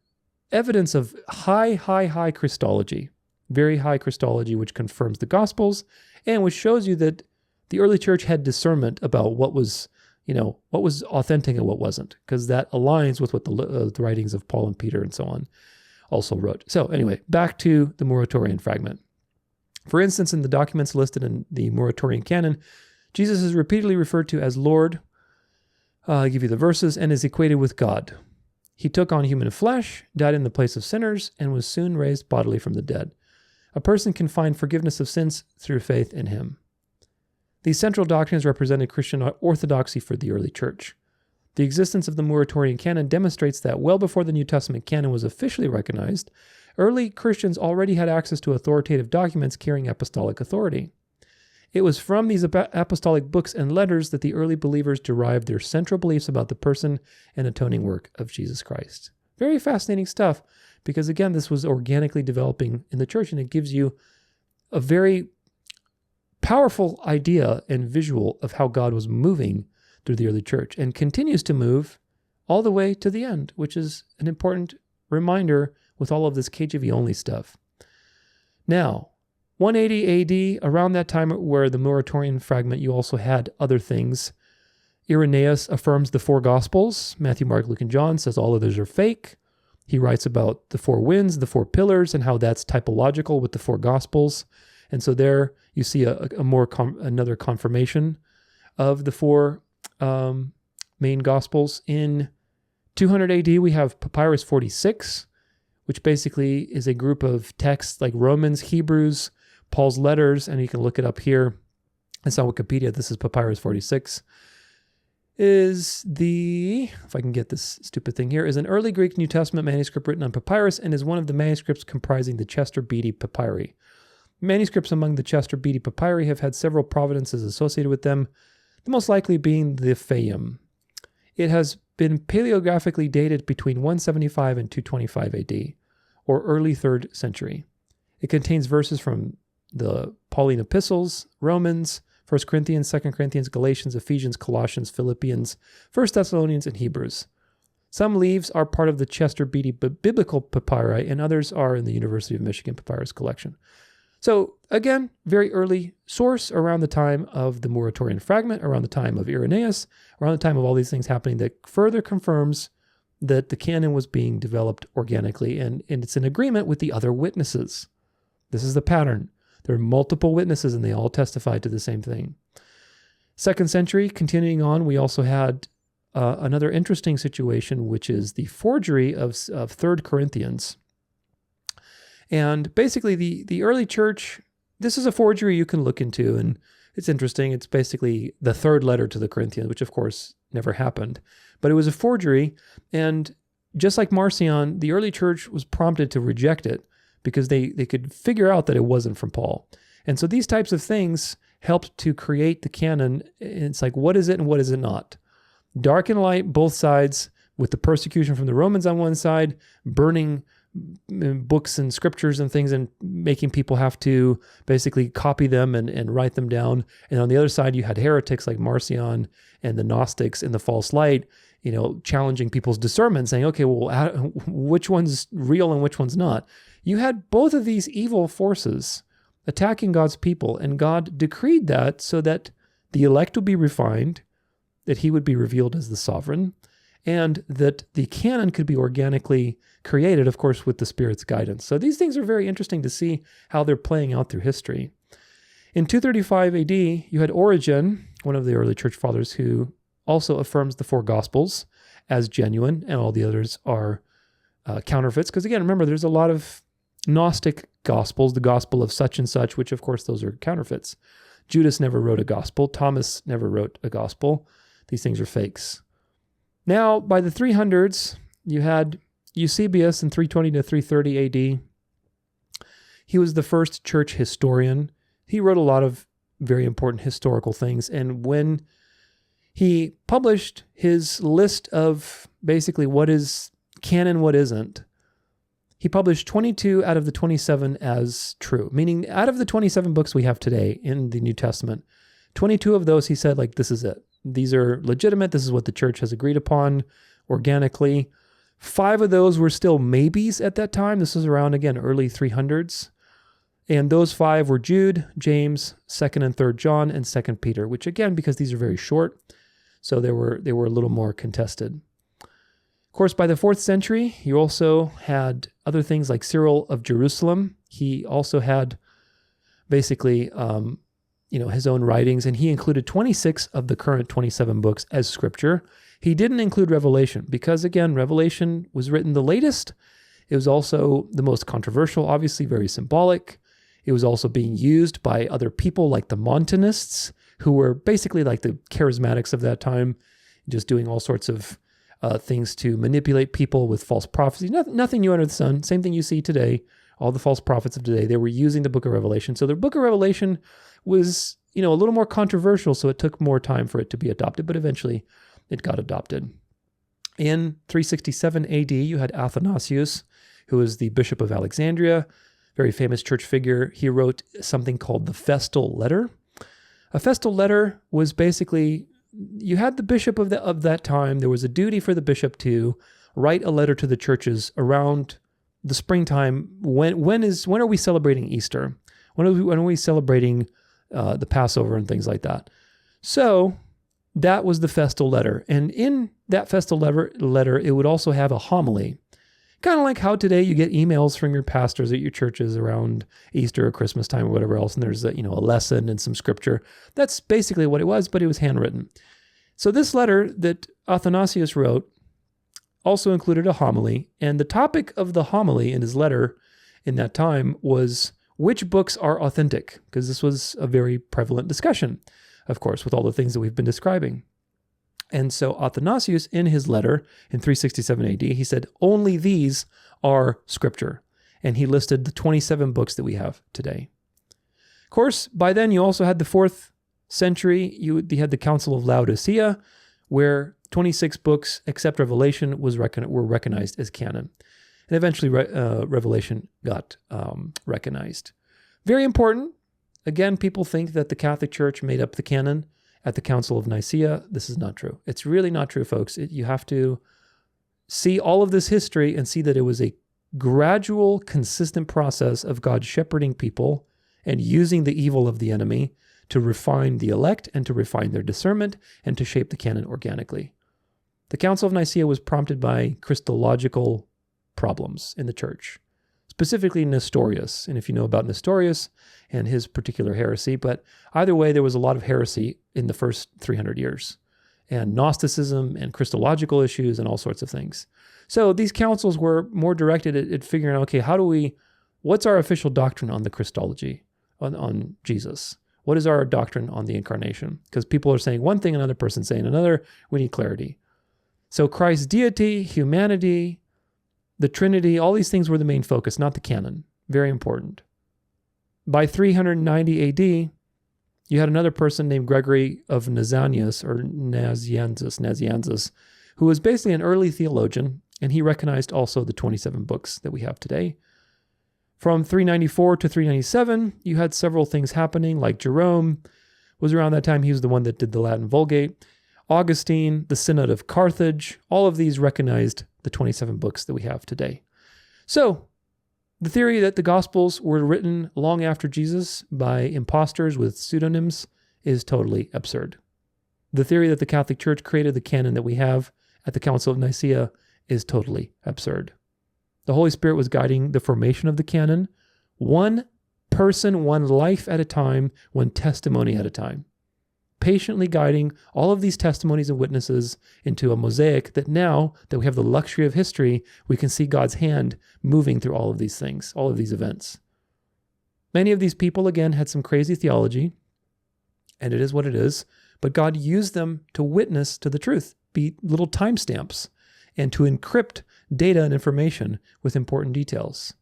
evidence of high Christology, very high Christology, which confirms the Gospels and which shows you that the early church had discernment about what was authentic and what wasn't, because that aligns with what the writings of Paul and Peter and so on also wrote. So anyway, back to the Muratorian fragment. For instance, in the documents listed in the Muratorian canon, Jesus is repeatedly referred to as Lord. I'll give you the verses, and is equated with God. He took on human flesh, died in the place of sinners, and was soon raised bodily from the dead. A person can find forgiveness of sins through faith in him. These central doctrines represented Christian orthodoxy for the early church. The existence of the Muratorian canon demonstrates that well before the New Testament canon was officially recognized, early Christians already had access to authoritative documents carrying apostolic authority. It was from these apostolic books and letters that the early believers derived their central beliefs about the person and atoning work of Jesus Christ. Very fascinating stuff, because again, this was organically developing in the church, and it gives you a very powerful idea and visual of how God was moving through the early church and continues to move all the way to the end, which is an important reminder with all of this KJV Only stuff. Now, 180 AD, around that time where the Muratorian fragment, you also had other things. Irenaeus affirms the 4 Gospels, Matthew, Mark, Luke, and John, says all others are fake. He writes about the 4 winds, the 4 pillars, and how that's typological with the 4 Gospels. And so there you see another confirmation of the 4 main Gospels. In 200 AD, we have Papyrus 46, which basically is a group of texts like Romans, Hebrews, Paul's letters, and you can look it up here. It's on Wikipedia. This is Papyrus 46. If I can get this stupid thing here, is an early Greek New Testament manuscript written on papyrus and is one of the manuscripts comprising the Chester Beatty Papyri. Manuscripts among the Chester Beatty Papyri have had several providences associated with them, the most likely being the Phaeum. It has been paleographically dated between 175 and 225 AD, or early 3rd century. It contains verses from the Pauline epistles, Romans, 1 Corinthians, 2 Corinthians, Galatians, Ephesians, Colossians, Philippians, 1 Thessalonians, and Hebrews. Some leaves are part of the Chester Beatty Biblical Papyri, and others are in the University of Michigan Papyrus collection. So again, very early source around the time of the Muratorian fragment, around the time of Irenaeus, around the time of all these things happening that further confirms that the canon was being developed organically, and it's in agreement with the other witnesses. This is the pattern. There are multiple witnesses and they all testified to the same thing. 2nd century, continuing on, we also had another interesting situation, which is the forgery of 3rd Corinthians. And basically the early church, this is a forgery you can look into, and it's interesting. It's basically the 3rd letter to the Corinthians, which of course never happened, but it was a forgery. And just like Marcion, the early church was prompted to reject it because they could figure out that it wasn't from Paul. And so these types of things helped to create the canon. It's like, what is it and what is it not? Dark and light, both sides, with the persecution from the Romans on one side, burning books and scriptures and things and making people have to basically copy them and write them down. And on the other side, you had heretics like Marcion and the Gnostics in the false light, challenging people's discernment, saying, okay, well, which one's real and which one's not? You had both of these evil forces attacking God's people, and God decreed that so that the elect would be refined, that he would be revealed as the sovereign, and that the canon could be organically created, of course, with the Spirit's guidance. So these things are very interesting to see how they're playing out through history. In 235 AD, you had Origen, one of the early church fathers, who also affirms the four Gospels as genuine, and all the others are counterfeits. Because again, remember, there's a lot of Gnostic Gospels, the Gospel of such and such, which of course those are counterfeits. Judas never wrote a Gospel. Thomas never wrote a Gospel. These things are fakes. Now, by the 300s, you had Eusebius in 320 to 330 AD. He was the first church historian. He wrote a lot of very important historical things. And when he published his list of basically what is canon, what isn't, he published 22 out of the 27 as true, meaning out of the 27 books we have today in the New Testament, 22 of those he said, like, this is it. These are legitimate. This is what the church has agreed upon organically. 5 of those were still maybes at that time. This was around, again, early 300s. And those 5 were Jude, James, 2nd and 3rd John, and 2nd Peter, which again, because these are very short, so they were a little more contested. Of course, by the 4th century, you also had other things like Cyril of Jerusalem. He also had basically, his own writings, and he included 26 of the current 27 books as scripture. He didn't include Revelation because, again, Revelation was written the latest. It was also the most controversial, obviously very symbolic. It was also being used by other people like the Montanists, who were basically like the charismatics of that time, just doing all sorts of things to manipulate people with false prophecy. Nothing new under the sun. Same thing you see today. All the false prophets of today, they were using the book of Revelation. So the book of Revelation was, a little more controversial, so it took more time for it to be adopted, but eventually it got adopted. In 367 AD, you had Athanasius, who was the Bishop of Alexandria, very famous church figure. He wrote something called the Festal Letter. A Festal Letter was basically, you had the bishop of that time. There was a duty for the bishop to write a letter to the churches around the springtime. When are we celebrating Easter? When are we celebrating the Passover and things like that? So that was the Festal Letter. And in that Festal letter, it would also have a homily. Kind of like how today you get emails from your pastors at your churches around Easter or Christmas time or whatever else, and there's a lesson and some scripture. That's basically what it was, but it was handwritten. So this letter that Athanasius wrote also included a homily, and the topic of the homily in his letter in that time was which books are authentic, because this was a very prevalent discussion, of course, with all the things that we've been describing. And so Athanasius, in his letter in 367 AD, he said, only these are scripture. And he listed the 27 books that we have today. Of course, by then you also had the 4th century. You had the Council of Laodicea, where 26 books, except Revelation, were recognized as canon. And eventually Revelation got recognized. Very important. Again, people think that the Catholic Church made up the canon at the Council of Nicaea. This is not true. It's really not true, folks. You have to see all of this history and see that it was a gradual, consistent process of God shepherding people and using the evil of the enemy to refine the elect and to refine their discernment and to shape the canon organically. The Council of Nicaea was prompted by Christological problems in the church, specifically Nestorius. And if you know about Nestorius and his particular heresy, but either way, there was a lot of heresy in the first 300 years, and Gnosticism and Christological issues and all sorts of things. So these councils were more directed at figuring out, okay, what's our official doctrine on the Christology, on Jesus? What is our doctrine on the incarnation? Because people are saying one thing, another person saying another. We need clarity. So Christ's deity, humanity, the Trinity, all these things were the main focus, not the canon. Very important. By 390 AD, you had another person named Gregory of Nazianzus, who was basically an early theologian, and he recognized also the 27 books that we have today. From 394 to 397, you had several things happening, like Jerome was around that time. He was the one that did the Latin Vulgate. Augustine, the Synod of Carthage, all of these recognized the 27 books that we have today. So, the theory that the Gospels were written long after Jesus by imposters with pseudonyms is totally absurd. The theory that the Catholic Church created the canon that we have at the Council of Nicaea is totally absurd. The Holy Spirit was guiding the formation of the canon, one person, one life at a time, one testimony at a time, patiently guiding all of these testimonies and witnesses into a mosaic that now that we have the luxury of history, we can see God's hand moving through all of these things, all of these events. Many of these people, again, had some crazy theology, and it is what it is, but God used them to witness to the truth, be little timestamps, and to encrypt data and information with important details.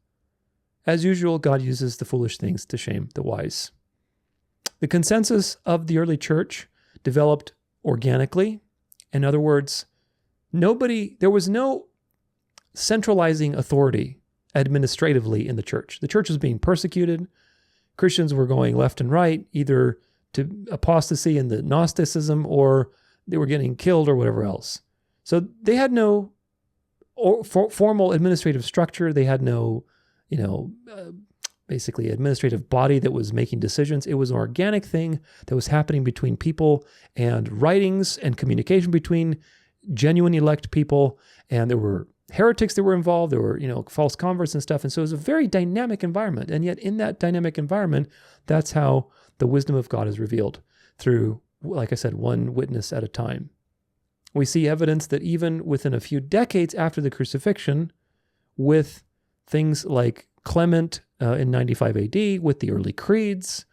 As usual, God uses the foolish things to shame the wise. The consensus of the early church developed organically. In other words, there was no centralizing authority administratively in the church. The church was being persecuted. Christians were going left and right, either to apostasy and the Gnosticism, or they were getting killed or whatever else. So they had no formal administrative structure. They had no, basically administrative body that was making decisions. It was an organic thing that was happening between people, and writings and communication between genuine elect people. And there were heretics that were involved. There were, false converts and stuff. And so it was a very dynamic environment. And yet in that dynamic environment, that's how the wisdom of God is revealed through, like I said, one witness at a time. We see evidence that even within a few decades after the crucifixion, with things like Clement in 95 AD, with the early creeds,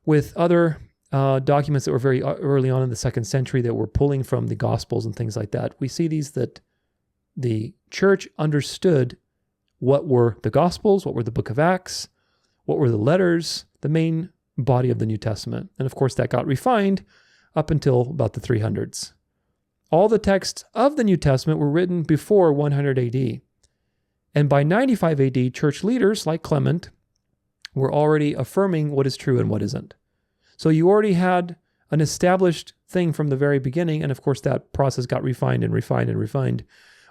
with other documents that were very early on in the 2nd century that were pulling from the Gospels and things like that, we see these that the church understood what were the Gospels, what were the book of Acts, what were the letters, the main body of the New Testament. And of course, that got refined up until about the 300s. All the texts of the New Testament were written before 100 AD. And by 95 AD, church leaders like Clement were already affirming what is true and what isn't. So you already had an established thing from the very beginning. And of course, that process got refined and refined and refined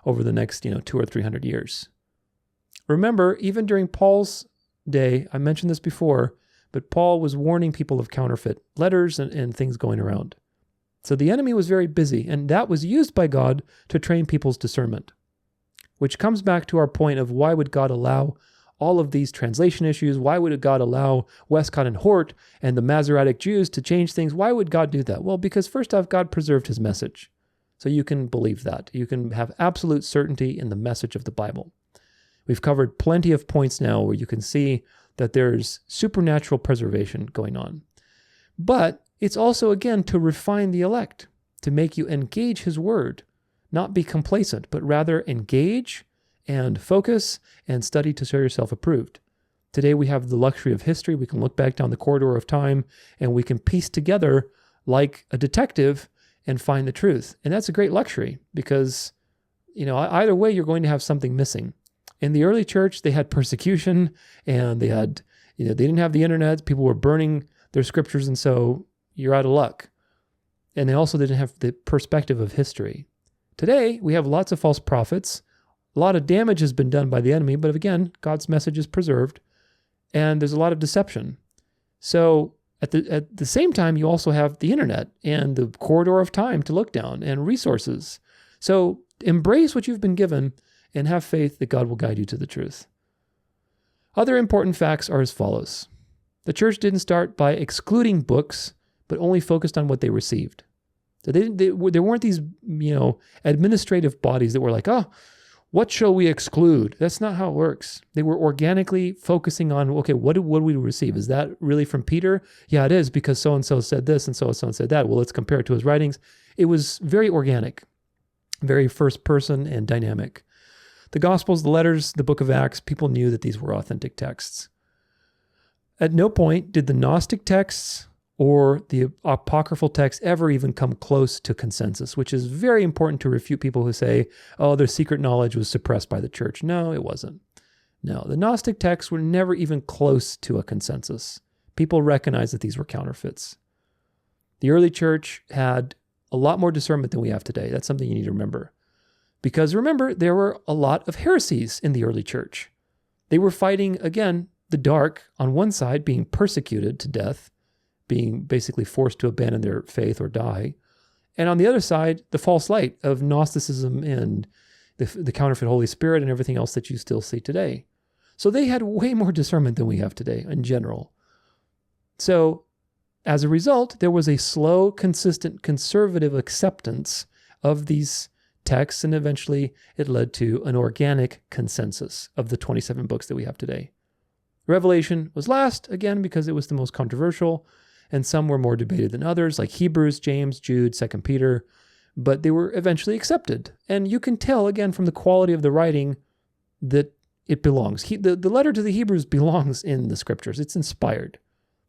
over the next, 200 or 300 years. Remember, even during Paul's day, I mentioned this before, but Paul was warning people of counterfeit letters and things going around. So the enemy was very busy, and that was used by God to train people's discernment, which comes back to our point of why would God allow all of these translation issues? Why would God allow Westcott and Hort and the Masoretic Jews to change things? Why would God do that? Well, because first off, God preserved his message. So you can believe that. You can have absolute certainty in the message of the Bible. We've covered plenty of points now where you can see that there's supernatural preservation going on. But it's also, again, to refine the elect, to make you engage his word, not be complacent, but rather engage and focus and study to show yourself approved. Today we have the luxury of history. We can look back down the corridor of time and we can piece together like a detective and find the truth. And that's a great luxury because, either way, you're going to have something missing. In the early church, they had persecution and they had, they didn't have the internet. People were burning their scriptures. And so you're out of luck. And they also didn't have the perspective of history. Today, we have lots of false prophets. A lot of damage has been done by the enemy, but again, God's message is preserved, and there's a lot of deception. So at the same time, you also have the internet and the corridor of time to look down and resources. So embrace what you've been given and have faith that God will guide you to the truth. Other important facts are as follows. The church didn't start by excluding books, but only focused on what they received. So there weren't these, administrative bodies that were like, what shall we exclude? That's not how it works. They were organically focusing on, okay, what do we receive? Is that really from Peter? Yeah, it is, because so-and-so said this and so-and-so said that. Well, let's compare it to his writings. It was very organic, very first person and dynamic. The Gospels, the letters, the book of Acts, people knew that these were authentic texts. At no point did the Gnostic texts or the apocryphal texts ever even come close to consensus, which is very important to refute people who say, oh, their secret knowledge was suppressed by the church. No, it wasn't. No, the Gnostic texts were never even close to a consensus. People recognized that these were counterfeits. The early church had a lot more discernment than we have today. That's something you need to remember. Because remember, there were a lot of heresies in the early church. They were fighting, again, the dark on one side, being persecuted to death, being basically forced to abandon their faith or die. And on the other side, the false light of Gnosticism and the counterfeit Holy Spirit and everything else that you still see today. So they had way more discernment than we have today in general. So as a result, there was a slow, consistent, conservative acceptance of these texts, and eventually it led to an organic consensus of the 27 books that we have today. Revelation was last, again, because it was the most controversial, and some were more debated than others, like Hebrews, James, Jude, 2 Peter, but they were eventually accepted. And you can tell, again, from the quality of the writing that it belongs. The letter to the Hebrews belongs in the scriptures. It's inspired.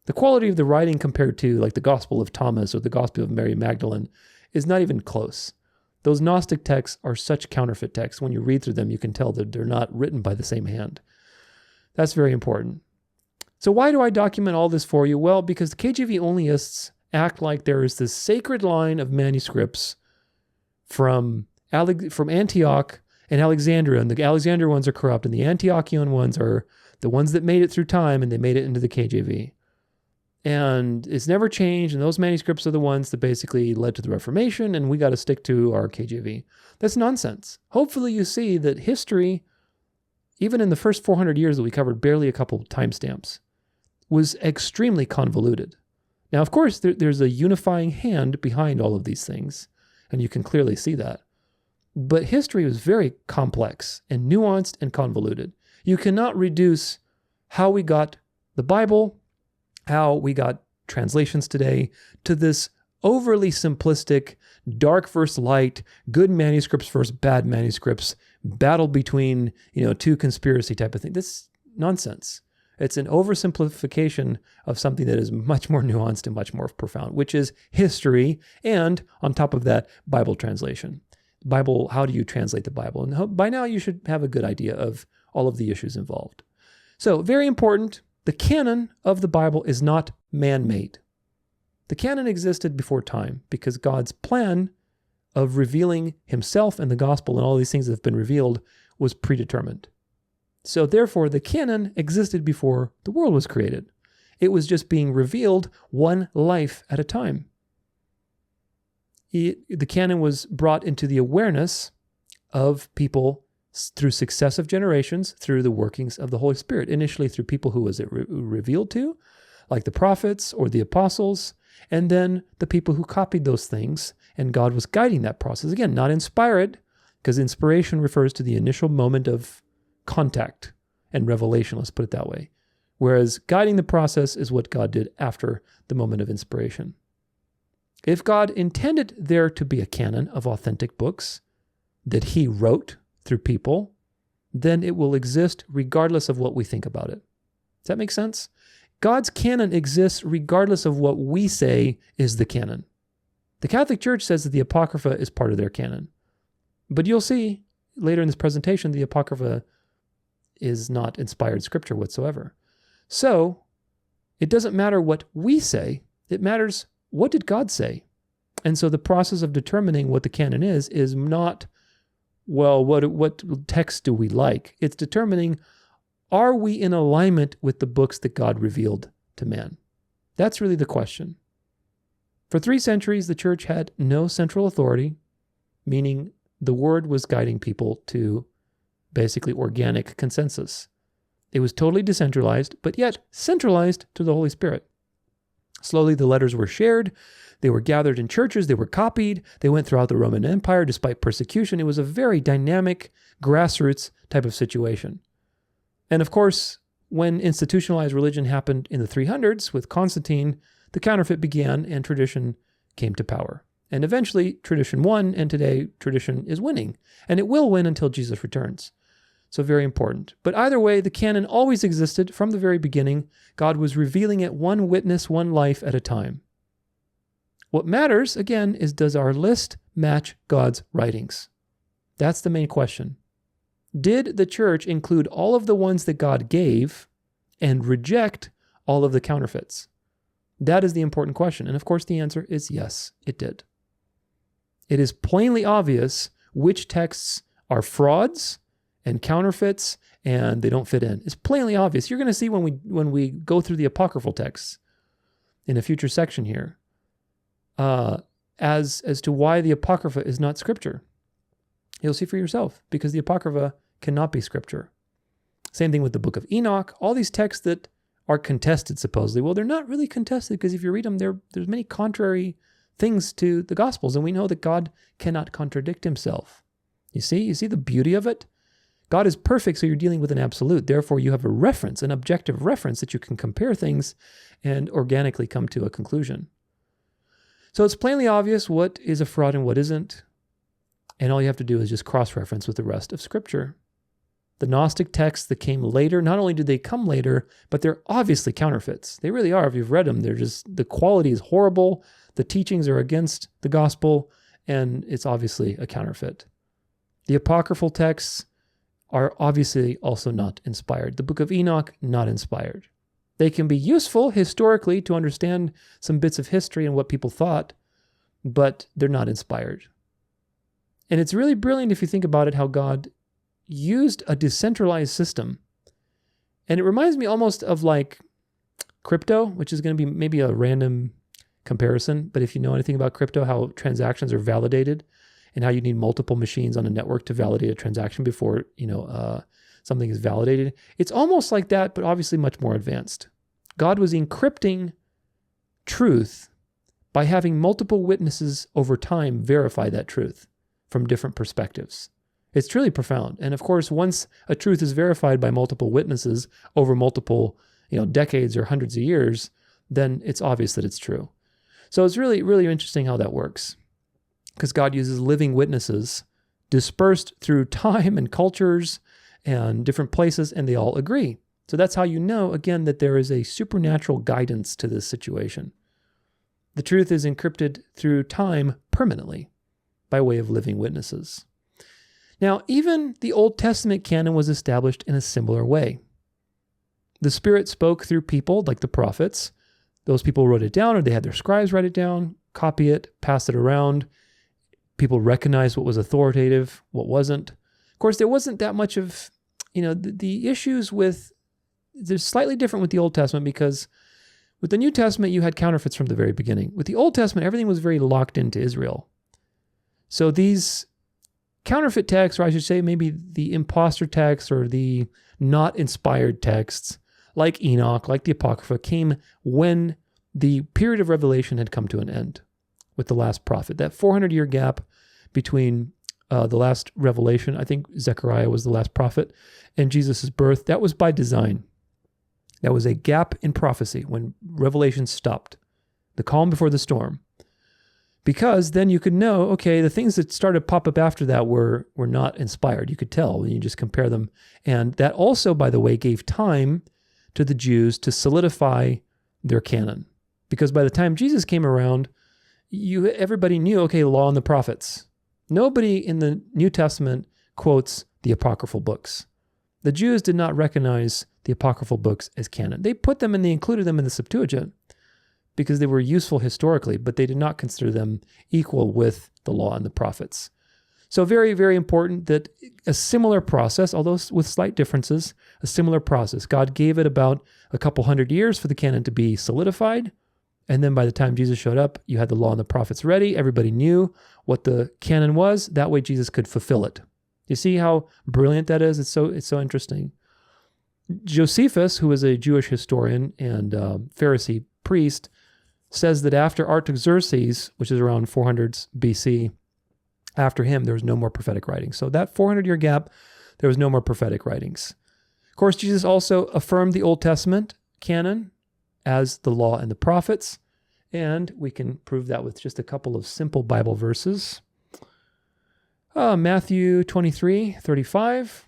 The quality of the writing compared to like the Gospel of Thomas or the Gospel of Mary Magdalene is not even close. Those Gnostic texts are such counterfeit texts. When you read through them, you can tell that they're not written by the same hand. That's very important. So why do I document all this for you? Well, because the KJV Onlyists act like there is this sacred line of manuscripts from Antioch and Alexandria, and the Alexandria ones are corrupt, and the Antiochian ones are the ones that made it through time, and they made it into the KJV. And it's never changed, and those manuscripts are the ones that basically led to the Reformation, and we got to stick to our KJV. That's nonsense. Hopefully you see that history, even in the first 400 years that we covered barely a couple timestamps, was extremely convoluted. Now, of course, there's a unifying hand behind all of these things, and you can clearly see that. But history was very complex and nuanced and convoluted. You cannot reduce how we got the Bible, how we got translations today, to this overly simplistic, dark versus light, good manuscripts versus bad manuscripts, battle between, two conspiracy type of thing. This is nonsense. It's an oversimplification of something that is much more nuanced and much more profound, which is history, and on top of that, Bible translation. Bible, how do you translate the Bible? And by now you should have a good idea of all of the issues involved. So, very important, the canon of the Bible is not man-made. The canon existed before time because God's plan of revealing himself and the gospel and all these things that have been revealed was predetermined. So therefore, the canon existed before the world was created. It was just being revealed one life at a time. The canon was brought into the awareness of people through successive generations, through the workings of the Holy Spirit, initially through people who was it revealed to, like the prophets or the apostles, and then the people who copied those things, and God was guiding that process. Again, not inspired, because inspiration refers to the initial moment of contact and revelation, let's put it that way. Whereas guiding the process is what God did after the moment of inspiration. If God intended there to be a canon of authentic books that he wrote through people, then it will exist regardless of what we think about it. Does that make sense? God's canon exists regardless of what we say is the canon. The Catholic Church says that the Apocrypha is part of their canon. But you'll see later in this presentation, the Apocrypha is not inspired scripture whatsoever. So it doesn't matter what we say, it matters what did God say. And so the process of determining what the canon is not, well, what text do we like? It's determining, are we in alignment with the books that God revealed to man? That's really the question. For 3 centuries, the church had no central authority, meaning the word was guiding people to basically organic consensus. It was totally decentralized, but yet centralized to the Holy Spirit. Slowly, the letters were shared. They were gathered in churches. They were copied. They went throughout the Roman Empire despite persecution. It was a very dynamic, grassroots type of situation. And of course, when institutionalized religion happened in the 300s with Constantine, the counterfeit began and tradition came to power. And eventually, tradition won, and today tradition is winning. And it will win until Jesus returns. So very important. But either way, the canon always existed from the very beginning. God was revealing it one witness, one life at a time. What matters, again, is does our list match God's writings? That's the main question. Did the church include all of the ones that God gave and reject all of the counterfeits? That is the important question. And of course, the answer is yes, it did. It is plainly obvious which texts are frauds and counterfeits and they don't fit in. It's plainly obvious. You're going to see when we go through the apocryphal texts in a future section here, as to why the Apocrypha is not Scripture. You'll see for yourself, because the Apocrypha cannot be Scripture. Same thing with the book of Enoch. All these texts that are contested, supposedly. Well, they're not really contested, because if you read them, there's many contrary things to the Gospels, and we know that God cannot contradict himself. You see the beauty of it? God is perfect, so you're dealing with an absolute. Therefore, you have a reference, an objective reference that you can compare things and organically come to a conclusion. So it's plainly obvious what is a fraud and what isn't. And all you have to do is just cross-reference with the rest of Scripture. The Gnostic texts that came later, not only did they come later, but they're obviously counterfeits. They really are. If you've read them, the quality is horrible. The teachings are against the gospel, and it's obviously a counterfeit. The apocryphal texts are obviously also not inspired. The book of Enoch, not inspired. They can be useful historically to understand some bits of history and what people thought, but they're not inspired. And it's really brilliant if you think about it, how God used a decentralized system. And it reminds me almost of like crypto, which is going to be maybe a random comparison. But if you know anything about crypto, how transactions are validated and how you need multiple machines on a network to validate a transaction before, something is validated. It's almost like that, but obviously much more advanced. God was encrypting truth by having multiple witnesses over time verify that truth from different perspectives. It's truly profound. And of course, once a truth is verified by multiple witnesses over multiple, decades or hundreds of years, then it's obvious that it's true. So it's really, really interesting how that works, because God uses living witnesses dispersed through time and cultures and different places, and they all agree. So that's how you know, again, that there is a supernatural guidance to this situation. The truth is encrypted through time permanently by way of living witnesses. Now, even the Old Testament canon was established in a similar way. The Spirit spoke through people like the prophets. Those people wrote it down, or they had their scribes write it down, copy it, pass it around. People recognized what was authoritative, what wasn't. Of course, there wasn't that much of, the issues with, they're slightly different with the Old Testament, because with the New Testament, you had counterfeits from the very beginning. With the Old Testament, everything was very locked into Israel. So these counterfeit texts, or I should say maybe the imposter texts or the not inspired texts, like Enoch, like the Apocrypha, came when the period of revelation had come to an end with the last prophet. That 400-year gap between the last revelation, I think Zechariah was the last prophet, and Jesus' birth, that was by design. That was a gap in prophecy when revelation stopped, the calm before the storm. Because then you could know, okay, the things that started to pop up after that were not inspired. You could tell when you just compare them. And that also, by the way, gave time to the Jews to solidify their canon. Because by the time Jesus came around, everybody knew, okay, the law and the prophets. Nobody in the New Testament quotes the apocryphal books. The Jews did not recognize the apocryphal books as canon. They put them and they included them in the Septuagint because they were useful historically, but they did not consider them equal with the law and the prophets. So very, very important that a similar process, although with slight differences, a similar process. God gave it about a couple hundred years for the canon to be solidified. And then by the time Jesus showed up, you had the law and the prophets ready. Everybody knew what the canon was. That way Jesus could fulfill it. You see how brilliant that is? It's so interesting. Josephus, who is a Jewish historian and Pharisee priest, says that after Artaxerxes, which is around 400 BC, after him, there was no more prophetic writings. So that 400-year gap, there was no more prophetic writings. Of course, Jesus also affirmed the Old Testament canon as the law and the prophets, and we can prove that with just a couple of simple Bible verses. Matthew 23:35.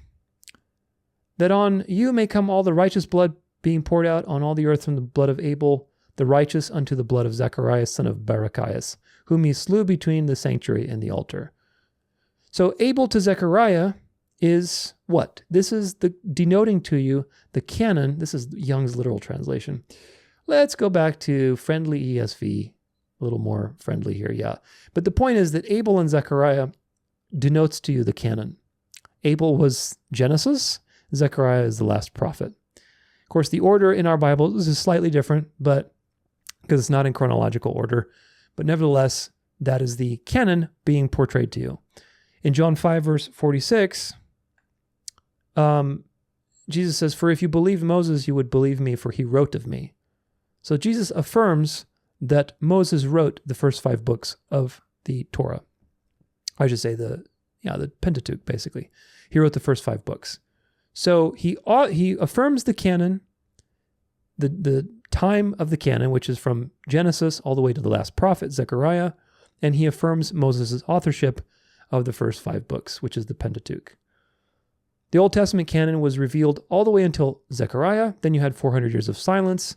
that on you may come all the righteous blood being poured out on all the earth from the blood of Abel, the righteous, unto the blood of Zechariah, son of Berechias, whom he slew between the sanctuary and the altar. So Abel to Zechariah is what? This is denoting to you the canon. This is Young's literal translation. Let's go back to friendly ESV, a little more friendly here, yeah. But the point is that Abel and Zechariah denotes to you the canon. Abel was Genesis, Zechariah is the last prophet. Of course, the order in our Bible is slightly different, but because it's not in chronological order, but nevertheless, that is the canon being portrayed to you. In John 5, verse 46, Jesus says, "For if you believe Moses, you would believe me, for he wrote of me." So Jesus affirms that Moses wrote the first 5 books of the Torah. I should say the Pentateuch, basically. He wrote the first 5 books. So he affirms the canon, the time of the canon, which is from Genesis all the way to the last prophet, Zechariah, and he affirms Moses' authorship of the first 5 books, which is the Pentateuch. The Old Testament canon was revealed all the way until Zechariah. Then you had 400 years of silence.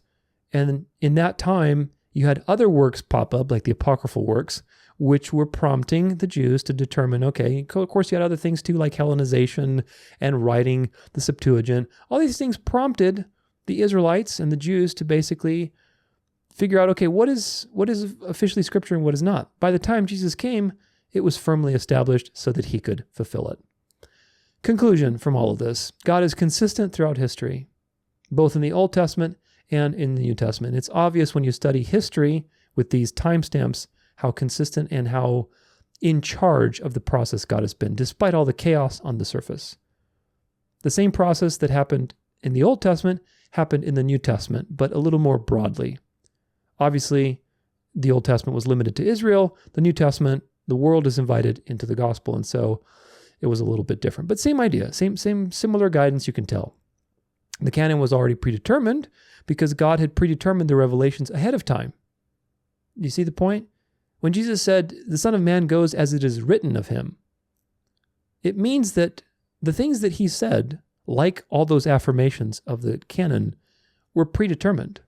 And in that time, you had other works pop up, like the apocryphal works, which were prompting the Jews to determine, okay, of course you had other things too, like Hellenization and writing the Septuagint. All these things prompted the Israelites and the Jews to basically figure out, okay, what is officially scripture and what is not. By the time Jesus came, it was firmly established so that he could fulfill it. Conclusion from all of this: God is consistent throughout history, both in the Old Testament and in the New Testament. It's obvious when you study history with these timestamps how consistent and how in charge of the process God has been, despite all the chaos on the surface. The same process that happened in the Old Testament happened in the New Testament, but a little more broadly. Obviously, the Old Testament was limited to Israel. The New Testament, the world is invited into the gospel, and so it was a little bit different. But same idea, similar guidance, you can tell. The canon was already predetermined because God had predetermined the revelations ahead of time. You see the point? When Jesus said, "The Son of Man goes as it is written of him," it means that the things that he said, like all those affirmations of the canon, were predetermined.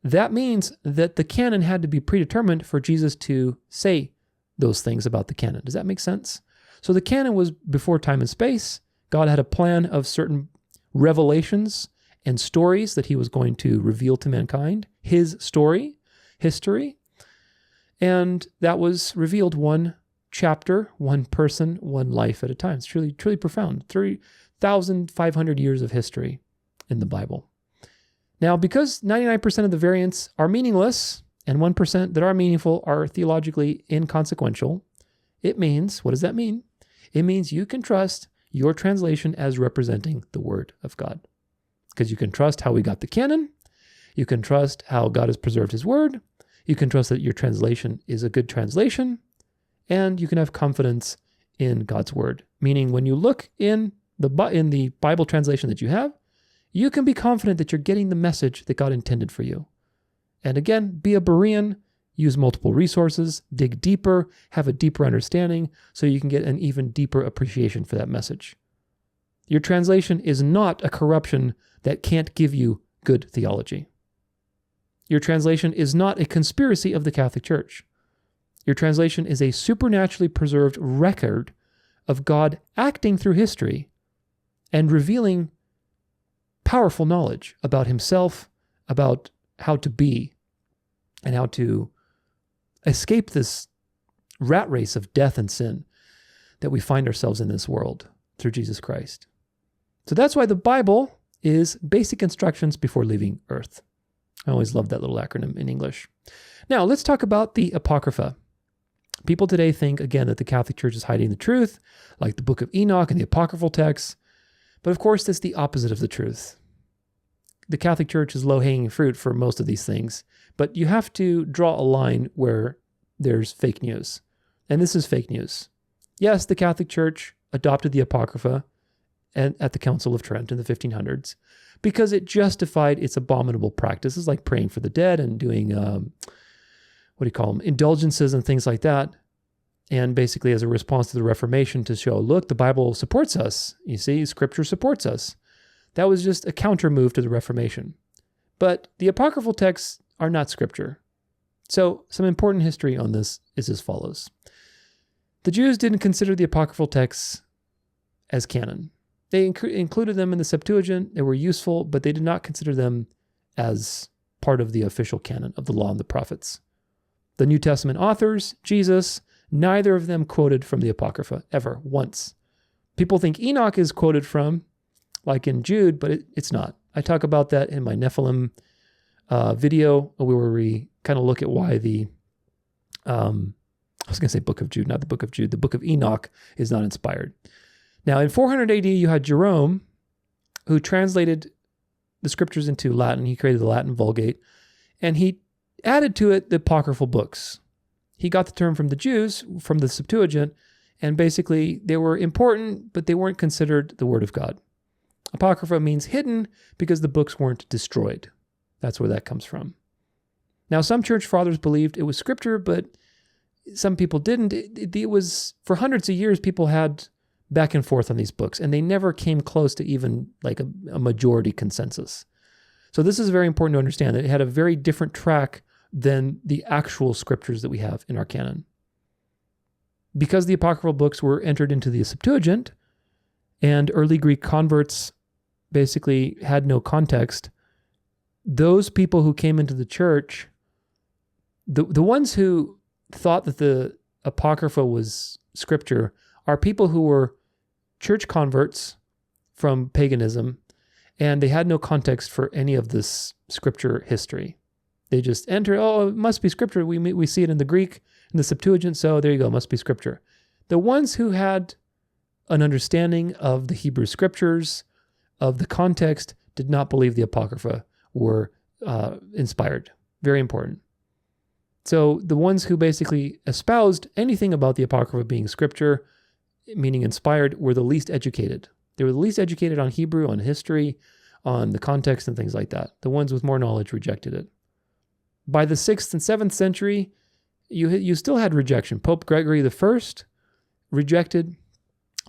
That means that the canon had to be predetermined for Jesus to say those things about the canon. Does that make sense? So the canon was before time and space. God had a plan of certain revelations and stories that he was going to reveal to mankind, his story, history. And that was revealed one chapter, one person, one life at a time. It's truly, truly profound. 3,500 years of history in the Bible. Now, because 99% of the variants are meaningless and 1% that are meaningful are theologically inconsequential, it means, what does that mean? It means you can trust your translation as representing the Word of God. Because you can trust how we got the canon. You can trust how God has preserved his Word. You can trust that your translation is a good translation. And you can have confidence in God's Word. Meaning when you look in the Bible translation that you have, you can be confident that you're getting the message that God intended for you. And again, be a Berean. Use multiple resources, dig deeper, have a deeper understanding so you can get an even deeper appreciation for that message. Your translation is not a corruption that can't give you good theology. Your translation is not a conspiracy of the Catholic Church. Your translation is a supernaturally preserved record of God acting through history and revealing powerful knowledge about himself, about how to be, and how to escape this rat race of death and sin that we find ourselves in this world through Jesus Christ. So that's why the Bible is basic instructions before leaving earth. I always love that little acronym in English. Now, let's talk about the Apocrypha. People today think, again, that the Catholic Church is hiding the truth, like the Book of Enoch and the apocryphal texts. But of course, that's the opposite of the truth. The Catholic Church is low-hanging fruit for most of these things, but you have to draw a line where there's fake news. And this is fake news. Yes, the Catholic Church adopted the Apocrypha at the Council of Trent in the 1500s because it justified its abominable practices like praying for the dead and doing, indulgences and things like that. And basically as a response to the Reformation to show, look, the Bible supports us. You see, Scripture supports us. That was just a counter move to the Reformation. But the apocryphal texts are not scripture. So some important history on this is as follows. The Jews didn't consider the apocryphal texts as canon. They included them in the Septuagint. They were useful, but they did not consider them as part of the official canon of the law and the prophets. The New Testament authors, Jesus, neither of them quoted from the Apocrypha ever, once. People think Enoch is quoted from, like in Jude, but it's not. I talk about that in my Nephilim video, where we kind of look at why the, I was going to say Book of Jude, not the Book of Jude. The Book of Enoch is not inspired. Now, in 400 AD, you had Jerome, who translated the scriptures into Latin. He created the Latin Vulgate, and he added to it the apocryphal books. He got the term from the Jews, from the Septuagint, and basically they were important, but they weren't considered the Word of God. Apocrypha means hidden because the books weren't destroyed. That's where that comes from. Now, some church fathers believed it was scripture, but some people didn't. It was, for hundreds of years, people had back and forth on these books, and they never came close to even like a majority consensus. So this is very important to understand that it had a very different track than the actual scriptures that we have in our canon. Because the apocryphal books were entered into the Septuagint, and early Greek converts basically had no context, those people who came into the church, the ones who thought that the Apocrypha was scripture are people who were church converts from paganism, and they had no context for any of this scripture history. They just enter, oh, it must be scripture. We see it in the Greek, in the Septuagint, so there you go, it must be scripture. The ones who had an understanding of the Hebrew scriptures, of the context, did not believe the Apocrypha were inspired. Very important. So the ones who basically espoused anything about the Apocrypha being scripture, meaning inspired, were the least educated. They were the least educated on Hebrew, on history, on the context and things like that. The ones with more knowledge rejected it. By the 6th and 7th century, you still had rejection. Pope Gregory I rejected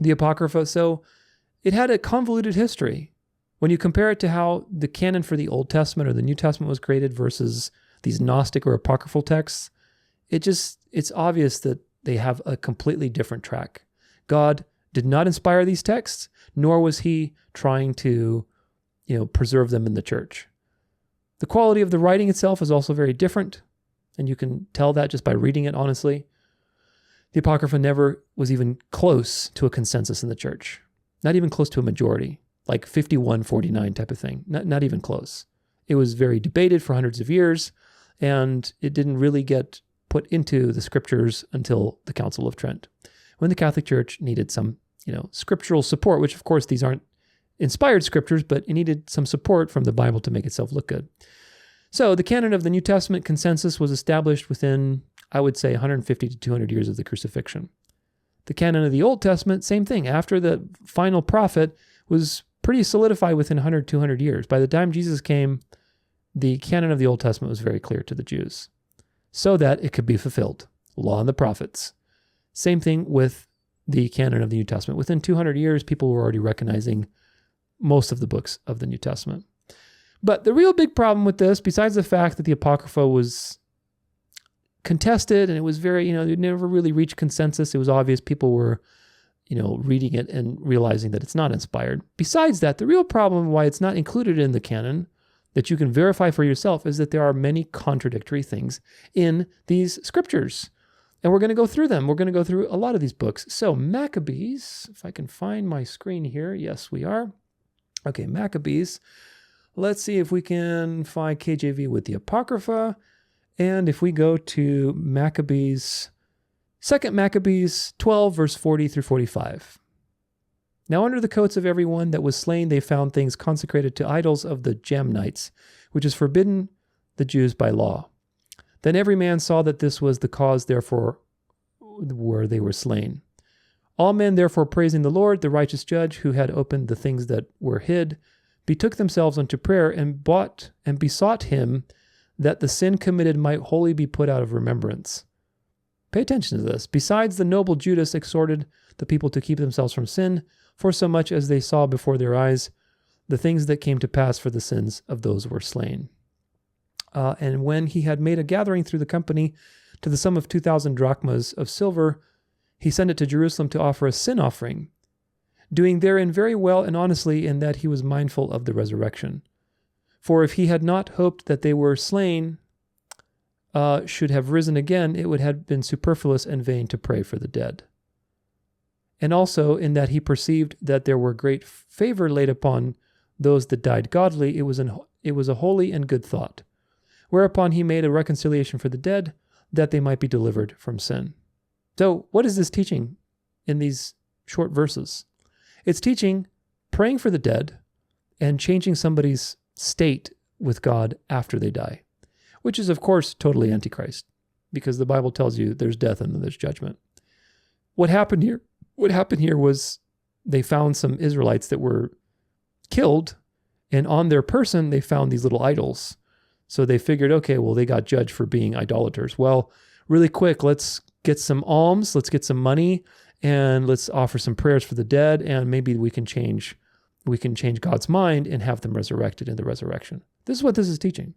the Apocrypha, so it had a convoluted history. When you compare it to how the canon for the Old Testament or the New Testament was created versus these Gnostic or apocryphal texts, it's obvious that they have a completely different track. God did not inspire these texts, nor was he trying to, preserve them in the church. The quality of the writing itself is also very different, and you can tell that just by reading it, honestly. The Apocrypha never was even close to a consensus in the church, not even close to a majority, like 51-49 type of thing, not even close. It was very debated for hundreds of years, and it didn't really get put into the scriptures until the Council of Trent, when the Catholic Church needed some, scriptural support, which of course these aren't inspired scriptures, but it needed some support from the Bible to make itself look good. So the canon of the New Testament consensus was established within, I would say, 150 to 200 years of the crucifixion. The canon of the Old Testament, same thing. After the final prophet, was pretty solidified within 100, 200 years. By the time Jesus came, the canon of the Old Testament was very clear to the Jews, so that it could be fulfilled. Law and the prophets. Same thing with the canon of the New Testament. Within 200 years, people were already recognizing most of the books of the New Testament. But the real big problem with this, besides the fact that the Apocrypha was contested and it was very, it never really reached consensus. It was obvious people were, reading it and realizing that it's not inspired. Besides that, the real problem why it's not included in the canon that you can verify for yourself is that there are many contradictory things in these scriptures. And we're going to go through them. We're going to go through a lot of these books. So Maccabees, if I can find my screen here. Yes, we are. Okay, Maccabees. Let's see if we can find KJV with the Apocrypha. And if we go to Maccabees, 2 Maccabees 12, verse 40 through 45. Now under the coats of everyone that was slain, they found things consecrated to idols of the Jamnites, which is forbidden the Jews by law. Then every man saw that this was the cause, therefore, where they were slain. All men, therefore, praising the Lord, the righteous judge, who had opened the things that were hid, betook themselves unto prayer and besought him that the sin committed might wholly be put out of remembrance. Pay attention to this. Besides, the noble Judas exhorted the people to keep themselves from sin, for so much as they saw before their eyes the things that came to pass for the sins of those who were slain. And when he had made a gathering through the company to the sum of 2,000 drachmas of silver, he sent it to Jerusalem to offer a sin offering, doing therein very well and honestly, in that he was mindful of the resurrection. For if he had not hoped that they were slain, should have risen again, it would have been superfluous and vain to pray for the dead. And also in that he perceived that there were great favor laid upon those that died godly, it was a holy and good thought. Whereupon he made a reconciliation for the dead, that they might be delivered from sin. So what is this teaching in these short verses? It's teaching praying for the dead and changing somebody's state with God after they die, which is, of course, totally Antichrist, because the Bible tells you there's death and then there's judgment. What happened here was they found some Israelites that were killed, and on their person they found these little idols. So they figured, okay, well, they got judged for being idolaters. Well, really quick, let's get some alms, let's get some money, and let's offer some prayers for the dead, and maybe we can change God's mind and have them resurrected in the resurrection. This is what this is teaching.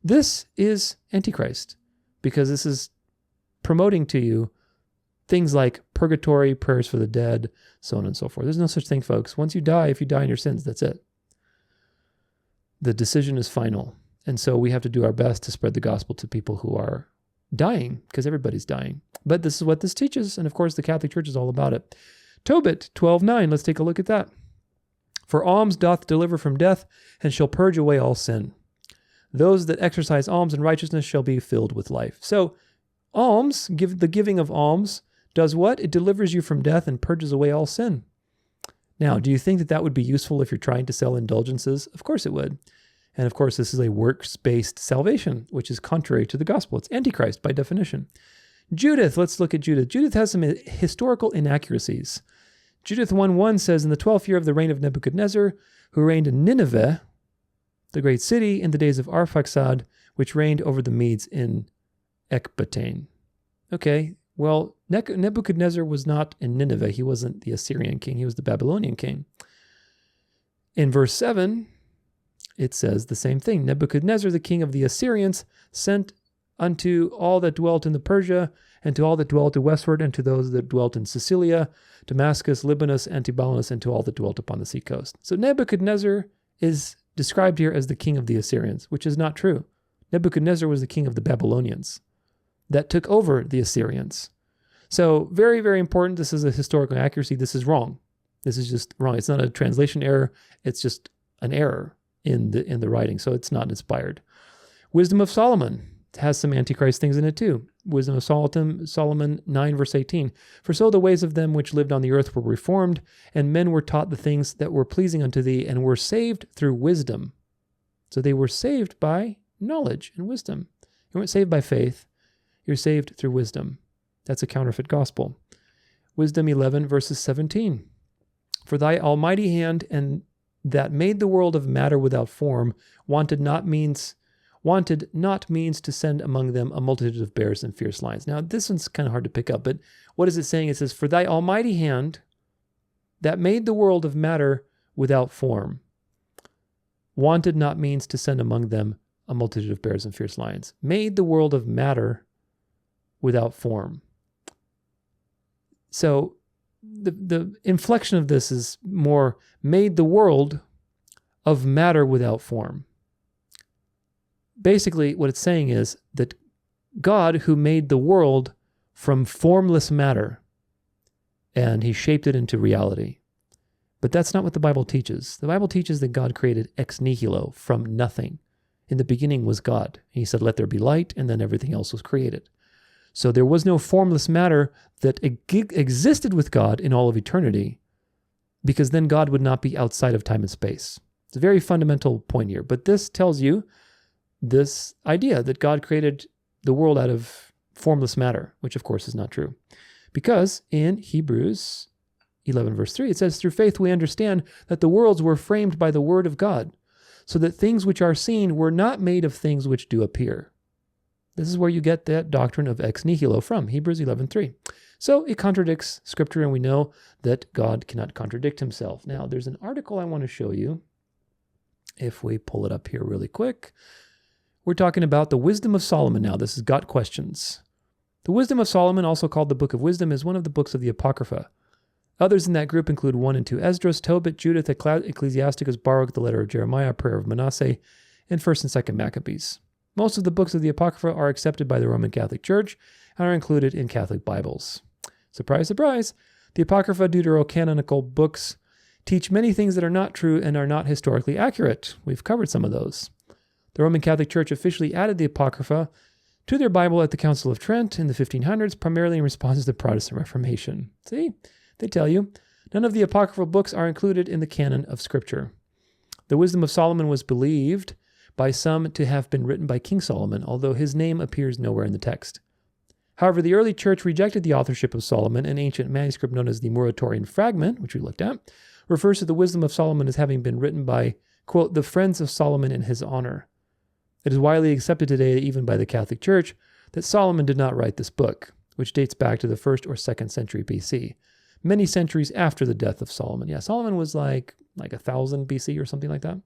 This is Antichrist, because this is promoting to you things like purgatory, prayers for the dead, so on and so forth. There's no such thing, folks. Once you die, if you die in your sins, that's it. The decision is final. And so we have to do our best to spread the gospel to people who are dying, because everybody's dying. But this is what this teaches, and of course the Catholic Church is all about it. Tobit 12:9, let's take a look at that. For alms doth deliver from death, and shall purge away all sin. Those that exercise alms and righteousness shall be filled with life. So alms, the giving of alms, does what? It delivers you from death and purges away all sin. Now, do you think that would be useful if you're trying to sell indulgences? Of course it would. And of course, this is a works-based salvation, which is contrary to the gospel. It's Antichrist by definition. Judith, let's look at Judith. Judith has some historical inaccuracies. Judith 1:1 says, in the 12th year of the reign of Nebuchadnezzar, who reigned in Nineveh, the great city, in the days of Arphaxad, which reigned over the Medes in Ecbatane. Okay, well, Nebuchadnezzar was not in Nineveh. He wasn't the Assyrian king. He was the Babylonian king. In verse 7, it says the same thing. Nebuchadnezzar, the king of the Assyrians, sent unto all that dwelt in the Persia, and to all that dwelt westward, and to those that dwelt in Sicilia, Damascus, Libanus, Antibalanus, and to all that dwelt upon the seacoast. So Nebuchadnezzar is described here as the king of the Assyrians, which is not true. Nebuchadnezzar was the king of the Babylonians that took over the Assyrians. So very, very important. This is a historical inaccuracy. This is wrong. This is just wrong. It's not a translation error. It's just an error in the writing. So it's not inspired. Wisdom of Solomon has some Antichrist things in it too. Wisdom of Solomon 9 verse 18. For so the ways of them which lived on the earth were reformed, and men were taught the things that were pleasing unto thee, and were saved through wisdom. So they were saved by knowledge and wisdom. You weren't saved by faith. You're saved through wisdom. That's a counterfeit gospel. Wisdom 11 verses 17. For thy almighty hand and that made the world of matter without form wanted not means to send among them a multitude of bears and fierce lions. Now, this one's kind of hard to pick up, but what is it saying? It says, for thy almighty hand that made the world of matter without form wanted not means to send among them a multitude of bears and fierce lions. Made the world of matter without form. So the inflection of this is more made the world of matter without form. Basically, what it's saying is that God, who made the world from formless matter, and he shaped it into reality. But that's not what the Bible teaches. The Bible teaches that God created ex nihilo, from nothing. In the beginning was God. He said, let there be light, and then everything else was created. So there was no formless matter that existed with God in all of eternity, because then God would not be outside of time and space. It's a very fundamental point here. But this tells you this idea that God created the world out of formless matter, which of course is not true. Because in Hebrews 11 verse 3, it says, through faith we understand that the worlds were framed by the word of God, so that things which are seen were not made of things which do appear. This is where you get that doctrine of ex nihilo from, Hebrews 11:3. So it contradicts Scripture, and we know that God cannot contradict himself. Now, there's an article I want to show you If we pull it up here really quick, we're talking about the Wisdom of Solomon now. This is Got Questions. The Wisdom of Solomon, also called the Book of Wisdom, is one of the books of the Apocrypha. Others in that group include 1 and 2 Esdras, Tobit, Judith, Ecclesiasticus, Baruch, the letter of Jeremiah, prayer of Manasseh, and 1st and 2nd Maccabees. Most of the books of the Apocrypha are accepted by the Roman Catholic Church and are included in Catholic Bibles. Surprise, surprise, the Apocrypha deuterocanonical books teach many things that are not true and are not historically accurate. We've covered some of those. The Roman Catholic Church officially added the Apocrypha to their Bible at the Council of Trent in the 1500s, primarily in response to the Protestant Reformation. See, they tell you, none of the apocryphal books are included in the canon of Scripture. The Wisdom of Solomon was believed by some to have been written by King Solomon, although his name appears nowhere in the text. However, the early church rejected the authorship of Solomon. An ancient manuscript known as the Muratorian Fragment, which we looked at, refers to the Wisdom of Solomon as having been written by, quote, the friends of Solomon in his honor. It is widely accepted today, even by the Catholic Church, that Solomon did not write this book, which dates back to the 1st or 2nd century BC, many centuries after the death of Solomon. Yeah, Solomon was like 1000 BC or something like that.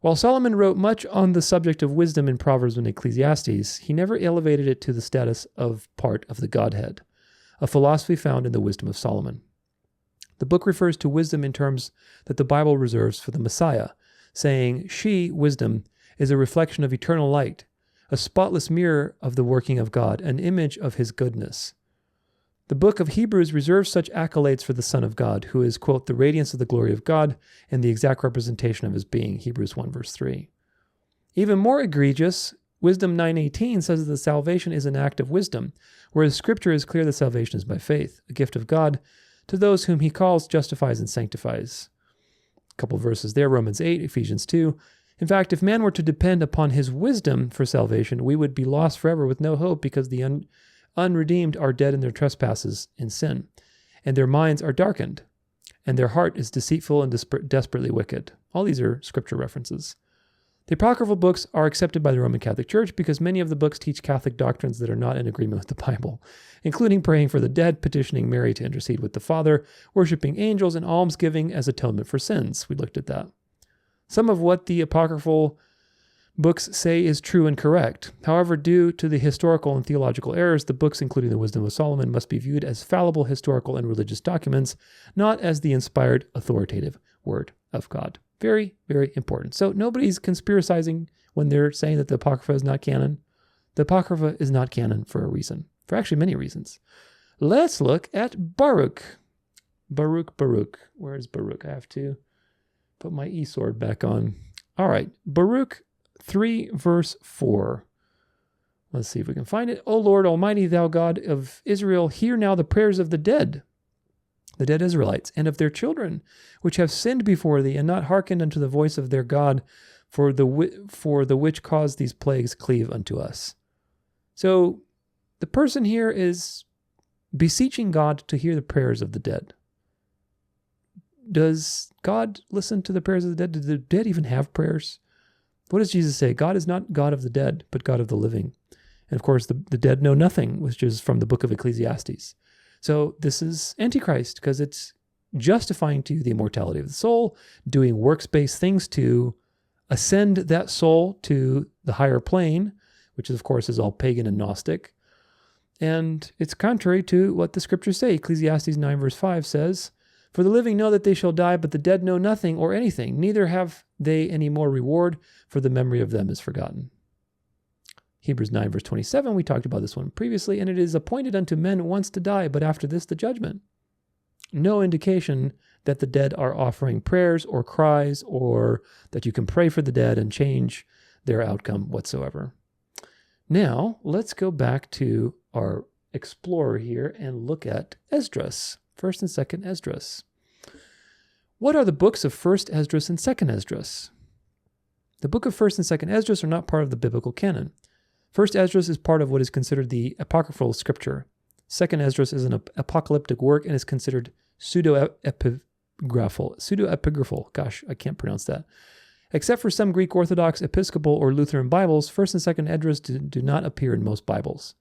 While Solomon wrote much on the subject of wisdom in Proverbs and Ecclesiastes, he never elevated it to the status of part of the Godhead, a philosophy found in the Wisdom of Solomon. The book refers to wisdom in terms that the Bible reserves for the Messiah, saying, she, wisdom, is a reflection of eternal light, a spotless mirror of the working of God, an image of his goodness. The book of Hebrews reserves such accolades for the Son of God, who is, quote, the radiance of the glory of God and the exact representation of his being, Hebrews 1 verse 3. Even more egregious, Wisdom 9:18 says that salvation is an act of wisdom, whereas Scripture is clear that salvation is by faith, a gift of God to those whom he calls, justifies, and sanctifies. A couple verses there, Romans 8, Ephesians 2. In fact, if man were to depend upon his wisdom for salvation, we would be lost forever with no hope because the unredeemed are dead in their trespasses in sin, and their minds are darkened, and their heart is deceitful and desperately wicked. All these are Scripture references. The apocryphal books are accepted by the Roman Catholic Church because many of the books teach Catholic doctrines that are not in agreement with the Bible, including praying for the dead, petitioning Mary to intercede with the Father, worshiping angels, and almsgiving as atonement for sins. We looked at that. Some of what the apocryphal books say is true and correct. However, due to the historical and theological errors, the books, including the Wisdom of Solomon, must be viewed as fallible historical and religious documents, not as the inspired, authoritative Word of God. Very, very important. So nobody's conspiracizing when they're saying that the Apocrypha is not canon. The Apocrypha is not canon for a reason, for actually many reasons. Let's look at Baruch. Baruch. Where is Baruch? I have to put my e-sword back on. All right, Baruch 3 verse 4. Let's see if we can find it. O Lord Almighty, thou God of Israel, hear now the prayers of the dead Israelites, and of their children, which have sinned before thee, and not hearkened unto the voice of their God, for the which caused these plagues cleave unto us. So the person here is beseeching God to hear the prayers of the dead. Does God listen to the prayers of the dead? Do the dead even have prayers? What does Jesus say? God is not God of the dead, but God of the living. And of course, the dead know nothing, which is from the book of Ecclesiastes. So this is Antichrist because it's justifying to you the immortality of the soul, doing works-based things to ascend that soul to the higher plane, which of course is all pagan and Gnostic. And it's contrary to what the scriptures say. Ecclesiastes 9 verse 5 says, for the living know that they shall die, but the dead know nothing or anything. Neither have they any more reward, for the memory of them is forgotten. Hebrews 9 verse 27, we talked about this one previously, and it is appointed unto men once to die, but after this the judgment. No indication that the dead are offering prayers or cries, or that you can pray for the dead and change their outcome whatsoever. Now, let's go back to our explorer here and look at Esdras, 1st and 2nd Esdras. What are the books of 1st Esdras and 2nd Esdras? The book of 1st and 2nd Esdras are not part of the biblical canon. 1st Esdras is part of what is considered the apocryphal scripture. 2nd Esdras is an apocalyptic work and is considered pseudo-epigraphal. Gosh, I can't pronounce that. Except for some Greek Orthodox, Episcopal, or Lutheran Bibles, 1st and 2nd Esdras do not appear in most Bibles.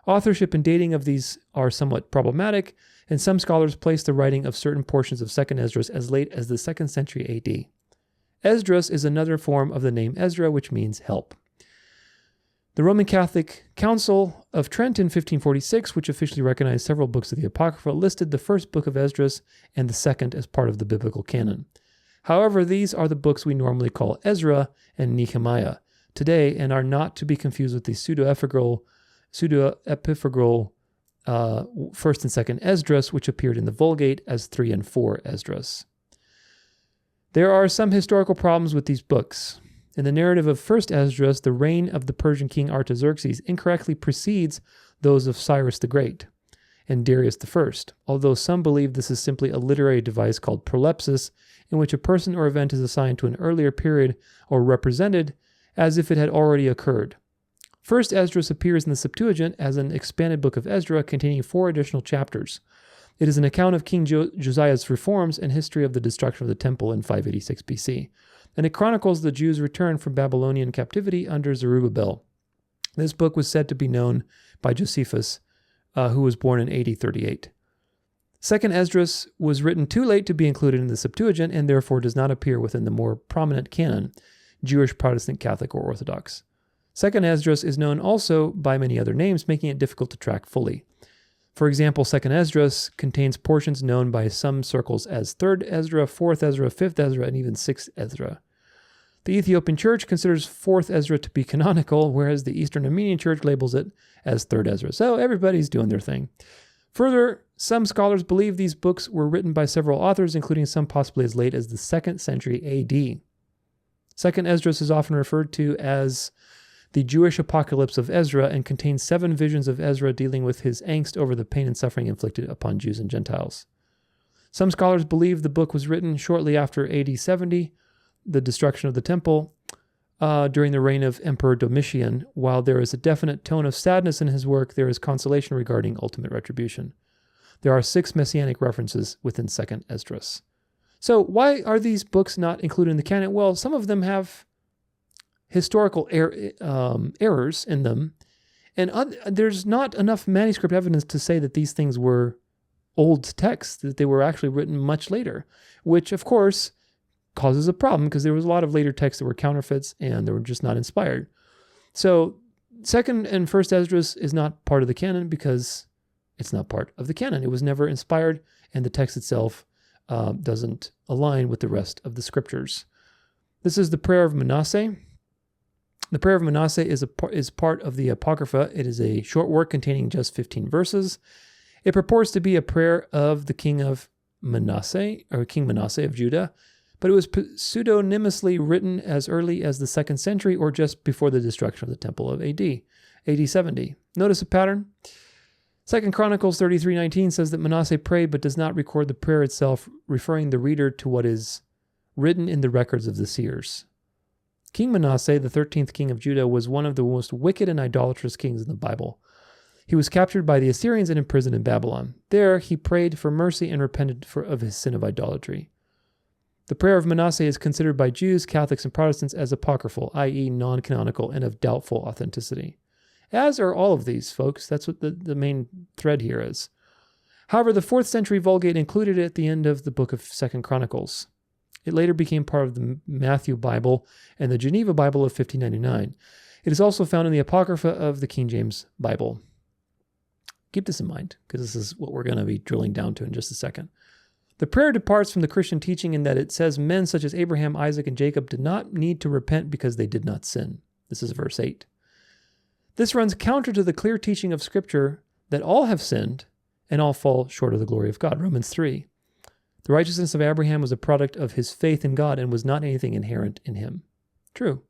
Authorship and dating of these are somewhat problematic, and some scholars place the writing of certain portions of 2nd Esdras as late as the 2nd century AD. Esdras is another form of the name Ezra, which means help. The Roman Catholic Council of Trent in 1546, which officially recognized several books of the Apocrypha, listed the first book of Esdras and the second as part of the biblical canon. However, these are the books we normally call Ezra and Nehemiah today and are not to be confused with the pseudo-epigraphical 1st and 2nd Esdras, which appeared in the Vulgate as 3 and 4 Esdras. There are some historical problems with these books. In the narrative of 1st Esdras, the reign of the Persian king Artaxerxes incorrectly precedes those of Cyrus the Great and Darius I, although some believe this is simply a literary device called prolepsis, in which a person or event is assigned to an earlier period or represented as if it had already occurred. 1st Esdras appears in the Septuagint as an expanded book of Ezra containing 4 additional chapters. It is an account of King Josiah's reforms and history of the destruction of the temple in 586 BC, and it chronicles the Jews' return from Babylonian captivity under Zerubbabel. This book was said to be known by Josephus, who was born in AD 38. 2nd Esdras was written too late to be included in the Septuagint and therefore does not appear within the more prominent canon, Jewish, Protestant, Catholic, or Orthodox. 2nd Esdras is known also by many other names, making it difficult to track fully. For example, 2nd Esdras contains portions known by some circles as 3rd Ezra, 4th Ezra, 5th Ezra, and even 6th Ezra. The Ethiopian Church considers 4th Ezra to be canonical, whereas the Eastern Armenian Church labels it as 3rd Ezra. So everybody's doing their thing. Further, some scholars believe these books were written by several authors, including some possibly as late as the 2nd century AD. 2nd Esdras is often referred to as the Jewish apocalypse of Ezra and contains 7 visions of Ezra dealing with his angst over the pain and suffering inflicted upon Jews and Gentiles. Some scholars believe the book was written shortly after AD 70, the destruction of the temple, during the reign of Emperor Domitian. While there is a definite tone of sadness in his work, there is consolation regarding ultimate retribution. There are 6 messianic references within 2nd Esdras. So why are these books not included in the canon? Well, some of them have historical errors in them, and there's not enough manuscript evidence to say that these things were old texts, that they were actually written much later, which, of course, causes a problem because there was a lot of later texts that were counterfeits and they were just not inspired. So 2nd and 1st Esdras is not part of the canon because it's not part of the canon. It was never inspired, and the text itself doesn't align with the rest of the scriptures. This is the prayer of Manasseh. The prayer of Manasseh is part of the Apocrypha. It is a short work containing just 15 verses. It purports to be a prayer of the king of Manasseh, or King Manasseh of Judah, but it was pseudonymously written as early as the 2nd century or just before the destruction of the temple of AD 70. Notice a pattern? 2 Chronicles 33:19 says that Manasseh prayed but does not record the prayer itself, referring the reader to what is written in the records of the seers. King Manasseh, the 13th king of Judah, was one of the most wicked and idolatrous kings in the Bible. He was captured by the Assyrians and imprisoned in Babylon. There, he prayed for mercy and repented of his sin of idolatry. The prayer of Manasseh is considered by Jews, Catholics, and Protestants as apocryphal, i.e. non-canonical and of doubtful authenticity. As are all of these, folks. That's what the main thread here is. However, the 4th century Vulgate included it at the end of the book of 2 Chronicles. It later became part of the Matthew Bible and the Geneva Bible of 1599. It is also found in the Apocrypha of the King James Bible. Keep this in mind, because this is what we're going to be drilling down to in just a second. The prayer departs from the Christian teaching in that it says men such as Abraham, Isaac, and Jacob did not need to repent because they did not sin. This is verse 8. This runs counter to the clear teaching of Scripture that all have sinned and all fall short of the glory of God. Romans 3. The righteousness of Abraham was a product of his faith in God and was not anything inherent in him. True.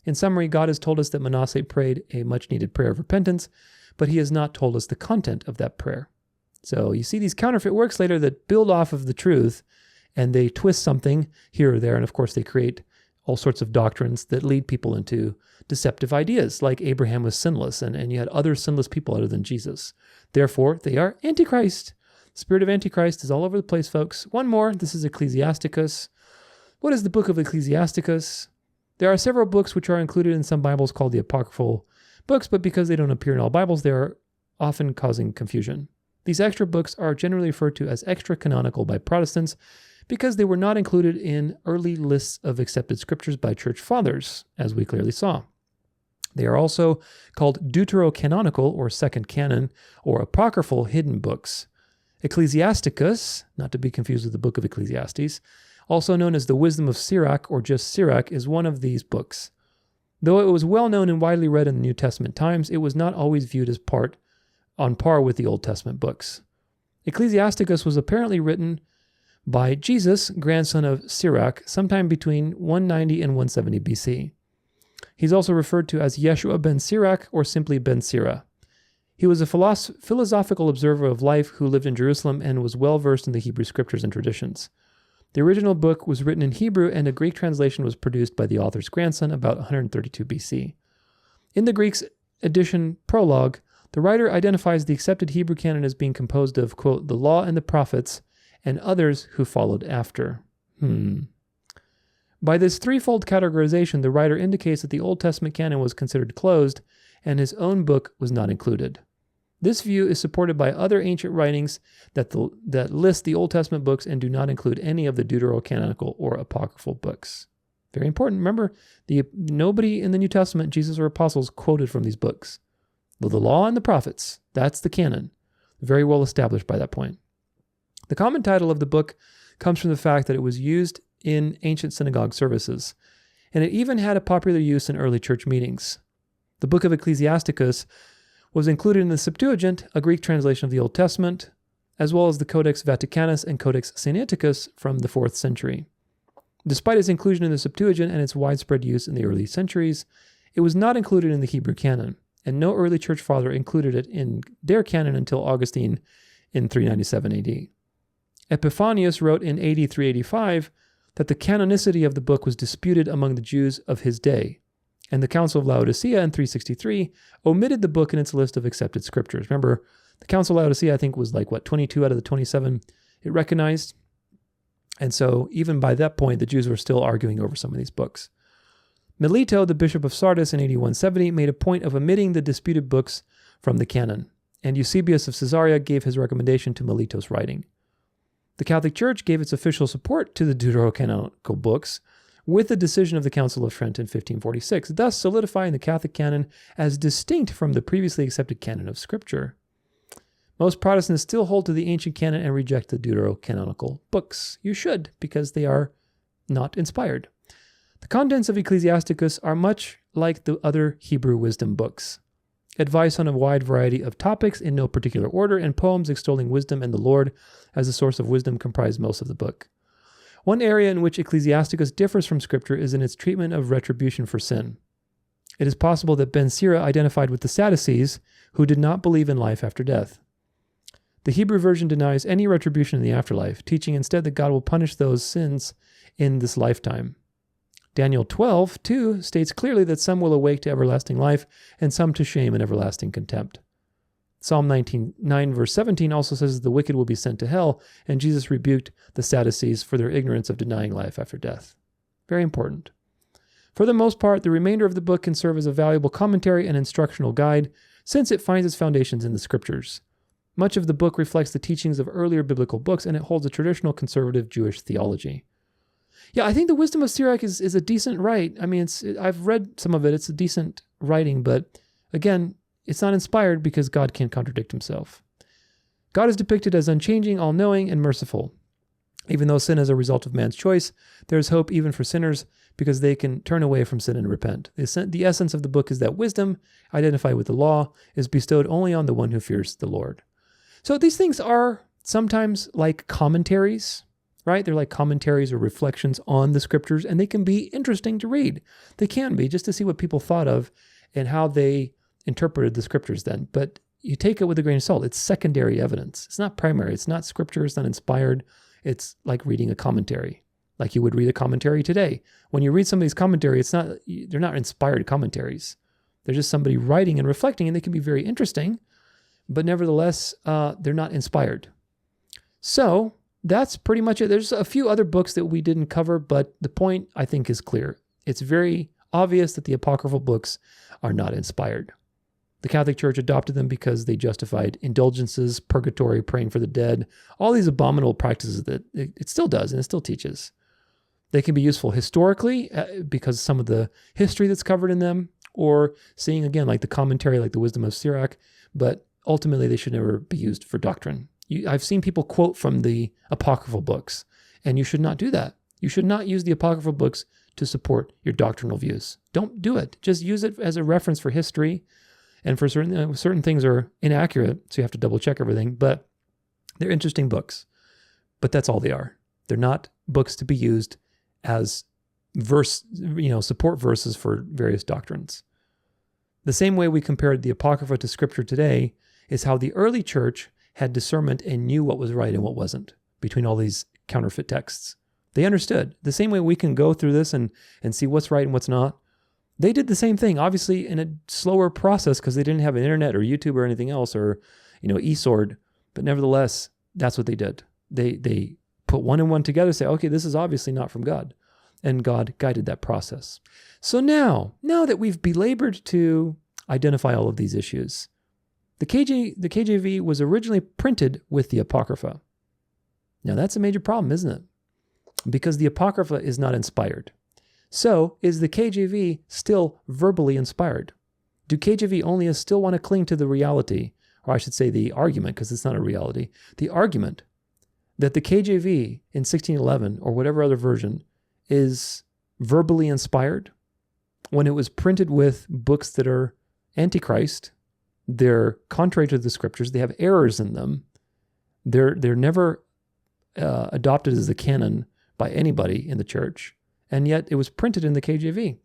In summary, God has told us that Manasseh prayed a much-needed prayer of repentance, but he has not told us the content of that prayer. So you see these counterfeit works later that build off of the truth, and they twist something here or there, and of course they create all sorts of doctrines that lead people into deceptive ideas, like Abraham was sinless, and you had other sinless people other than Jesus. Therefore, they are Antichrist. The spirit of Antichrist is all over the place, folks. One more. This is Ecclesiasticus. What is the book of Ecclesiasticus? There are several books which are included in some Bibles called the apocryphal books, but because they don't appear in all Bibles, they are often causing confusion. These extra books are generally referred to as extra-canonical by Protestants because they were not included in early lists of accepted scriptures by church fathers, as we clearly saw. They are also called deuterocanonical, or second canon, or apocryphal hidden books. Ecclesiasticus, not to be confused with the book of Ecclesiastes, also known as the Wisdom of Sirach, or just Sirach, is one of these books. Though it was well known and widely read in the New Testament times, it was not always viewed as on par with the Old Testament books. Ecclesiasticus was apparently written by Jesus, grandson of Sirach, sometime between 190 and 170 BC. He's also referred to as Yeshua ben Sirach, or simply ben Sira. He was a philosophical observer of life who lived in Jerusalem and was well versed in the Hebrew scriptures and traditions. The original book was written in Hebrew, and a Greek translation was produced by the author's grandson about 132 BC. In the Greek's edition prologue, the writer identifies the accepted Hebrew canon as being composed of, quote, the law and the prophets, and others who followed after. By this threefold categorization, the writer indicates that the Old Testament canon was considered closed, and his own book was not included. This view is supported by other ancient writings that list the Old Testament books and do not include any of the deuterocanonical or apocryphal books. Very important. Remember, nobody in the New Testament, Jesus or apostles, quoted from these books. The law and the prophets, that's the canon. Very well established by that point. The common title of the book comes from the fact that it was used in ancient synagogue services, and it even had a popular use in early church meetings. The book of Ecclesiasticus was included in the Septuagint, a Greek translation of the Old Testament, as well as the Codex Vaticanus and Codex Sinaiticus from the 4th century. Despite its inclusion in the Septuagint and its widespread use in the early centuries, it was not included in the Hebrew canon, and no early church father included it in their canon until Augustine in 397 AD. Epiphanius wrote in AD 385 that the canonicity of the book was disputed among the Jews of his day, and the Council of Laodicea in 363 omitted the book in its list of accepted scriptures. Remember, the Council of Laodicea, I think, was 22 out of the 27 it recognized. And so even by that point, the Jews were still arguing over some of these books. Melito, the bishop of Sardis in AD 170, made a point of omitting the disputed books from the canon, and Eusebius of Caesarea gave his recommendation to Melito's writing. The Catholic Church gave its official support to the deuterocanonical books with the decision of the Council of Trent in 1546, thus solidifying the Catholic canon as distinct from the previously accepted canon of Scripture. Most Protestants still hold to the ancient canon and reject the deuterocanonical books. You should, because they are not inspired. The contents of Ecclesiasticus are much like the other Hebrew wisdom books. Advice on a wide variety of topics in no particular order, and poems extolling wisdom and the Lord as a source of wisdom comprise most of the book. One area in which Ecclesiasticus differs from Scripture is in its treatment of retribution for sin. It is possible that Ben Sira identified with the Sadducees, who did not believe in life after death. The Hebrew version denies any retribution in the afterlife, teaching instead that God will punish those sins in this lifetime. Daniel 12:2 states clearly that some will awake to everlasting life, and some to shame and everlasting contempt. Psalm 19:9 verse 17 also says that the wicked will be sent to hell, and Jesus rebuked the Sadducees for their ignorance of denying life after death. Very important. For the most part, the remainder of the book can serve as a valuable commentary and instructional guide, since it finds its foundations in the Scriptures. Much of the book reflects the teachings of earlier biblical books, and it holds a traditional conservative Jewish theology. Yeah, I think the Wisdom of Sirach is a decent write. I mean, I've read some of it. It's a decent writing, but again, it's not inspired because God can't contradict himself. God is depicted as unchanging, all-knowing, and merciful. Even though sin is a result of man's choice, there is hope even for sinners because they can turn away from sin and repent. The essence of the book is that wisdom, identified with the law, is bestowed only on the one who fears the Lord. So these things are sometimes like commentaries, right? They're like commentaries or reflections on the Scriptures, and they can be interesting to read. They can be, just to see what people thought of and how they interpreted the Scriptures then. But you take it with a grain of salt. It's secondary evidence. It's not primary. It's not Scripture. It's not inspired. It's like reading a commentary, like you would read a commentary today. When you read some of these commentaries, they're not inspired commentaries. They're just somebody writing and reflecting, and they can be very interesting, but nevertheless, they're not inspired. So that's pretty much it. There's a few other books that we didn't cover, but the point, I think, is clear. It's very obvious that the apocryphal books are not inspired. The Catholic Church adopted them because they justified indulgences, purgatory, praying for the dead, all these abominable practices that it still does and it still teaches. They can be useful historically because some of the history that's covered in them, or seeing again like the commentary, like the Wisdom of Sirach, but ultimately they should never be used for doctrine. I've seen people quote from the apocryphal books, and you should not do that. You should not use the apocryphal books to support your doctrinal views. Don't do it. Just use it as a reference for history. And for certain things are inaccurate, so you have to double check everything. But they're interesting books. But that's all they are. They're not books to be used as support verses for various doctrines. The same way we compared the Apocrypha to Scripture today is how the early church had discernment and knew what was right and what wasn't between all these counterfeit texts. They understood. The same way we can go through this and see what's right and what's not. They did the same thing, obviously in a slower process because they didn't have an internet or YouTube or anything else or, eSword. But nevertheless, that's what they did. They put one and one together, say, okay, this is obviously not from God. And God guided that process. So now that we've belabored to identify all of these issues, the KJV was originally printed with the Apocrypha. Now that's a major problem, isn't it? Because the Apocrypha is not inspired. So, is the KJV still verbally inspired? Do KJV Onlyists still want to cling to the reality, or I should say the argument, because it's not a reality, the argument that the KJV in 1611, or whatever other version, is verbally inspired when it was printed with books that are antichrist, they're contrary to the scriptures, they have errors in them, they're never adopted as the canon by anybody in the church, and yet it was printed in the KJV.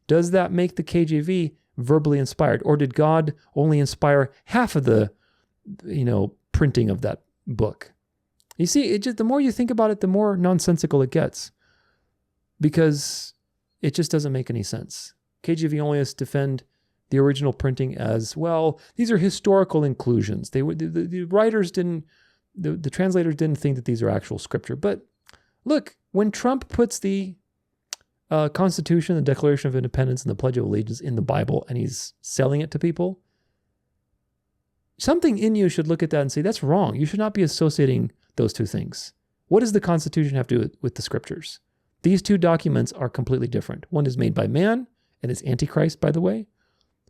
Does that make the KJV verbally inspired? Or did God only inspire half of the, printing of that book? You see, the more you think about it, the more nonsensical it gets. Because it just doesn't make any sense. KJV Onlyists defend the original printing as, well, these are historical inclusions. The writers didn't, the translators didn't think that these are actual scripture. But look, when Trump puts the Constitution, the Declaration of Independence, and the Pledge of Allegiance in the Bible, and he's selling it to people, something in you should look at that and say, that's wrong. You should not be associating those two things. What does the Constitution have to do with the scriptures? These two documents are completely different. One is made by man, and is Antichrist, by the way,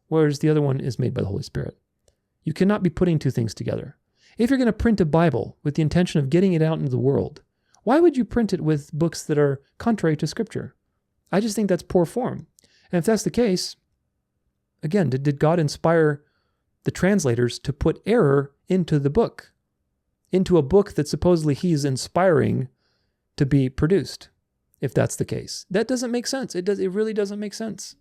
whereas the other one is made by the Holy Spirit. You cannot be putting two things together. If you're going to print a Bible with the intention of getting it out into the world, why would you print it with books that are contrary to Scripture? I just think that's poor form. And if that's the case, again, did God inspire the translators to put error into the book, into a book that supposedly he's inspiring to be produced? If that's the case, that doesn't make sense. It really doesn't make sense.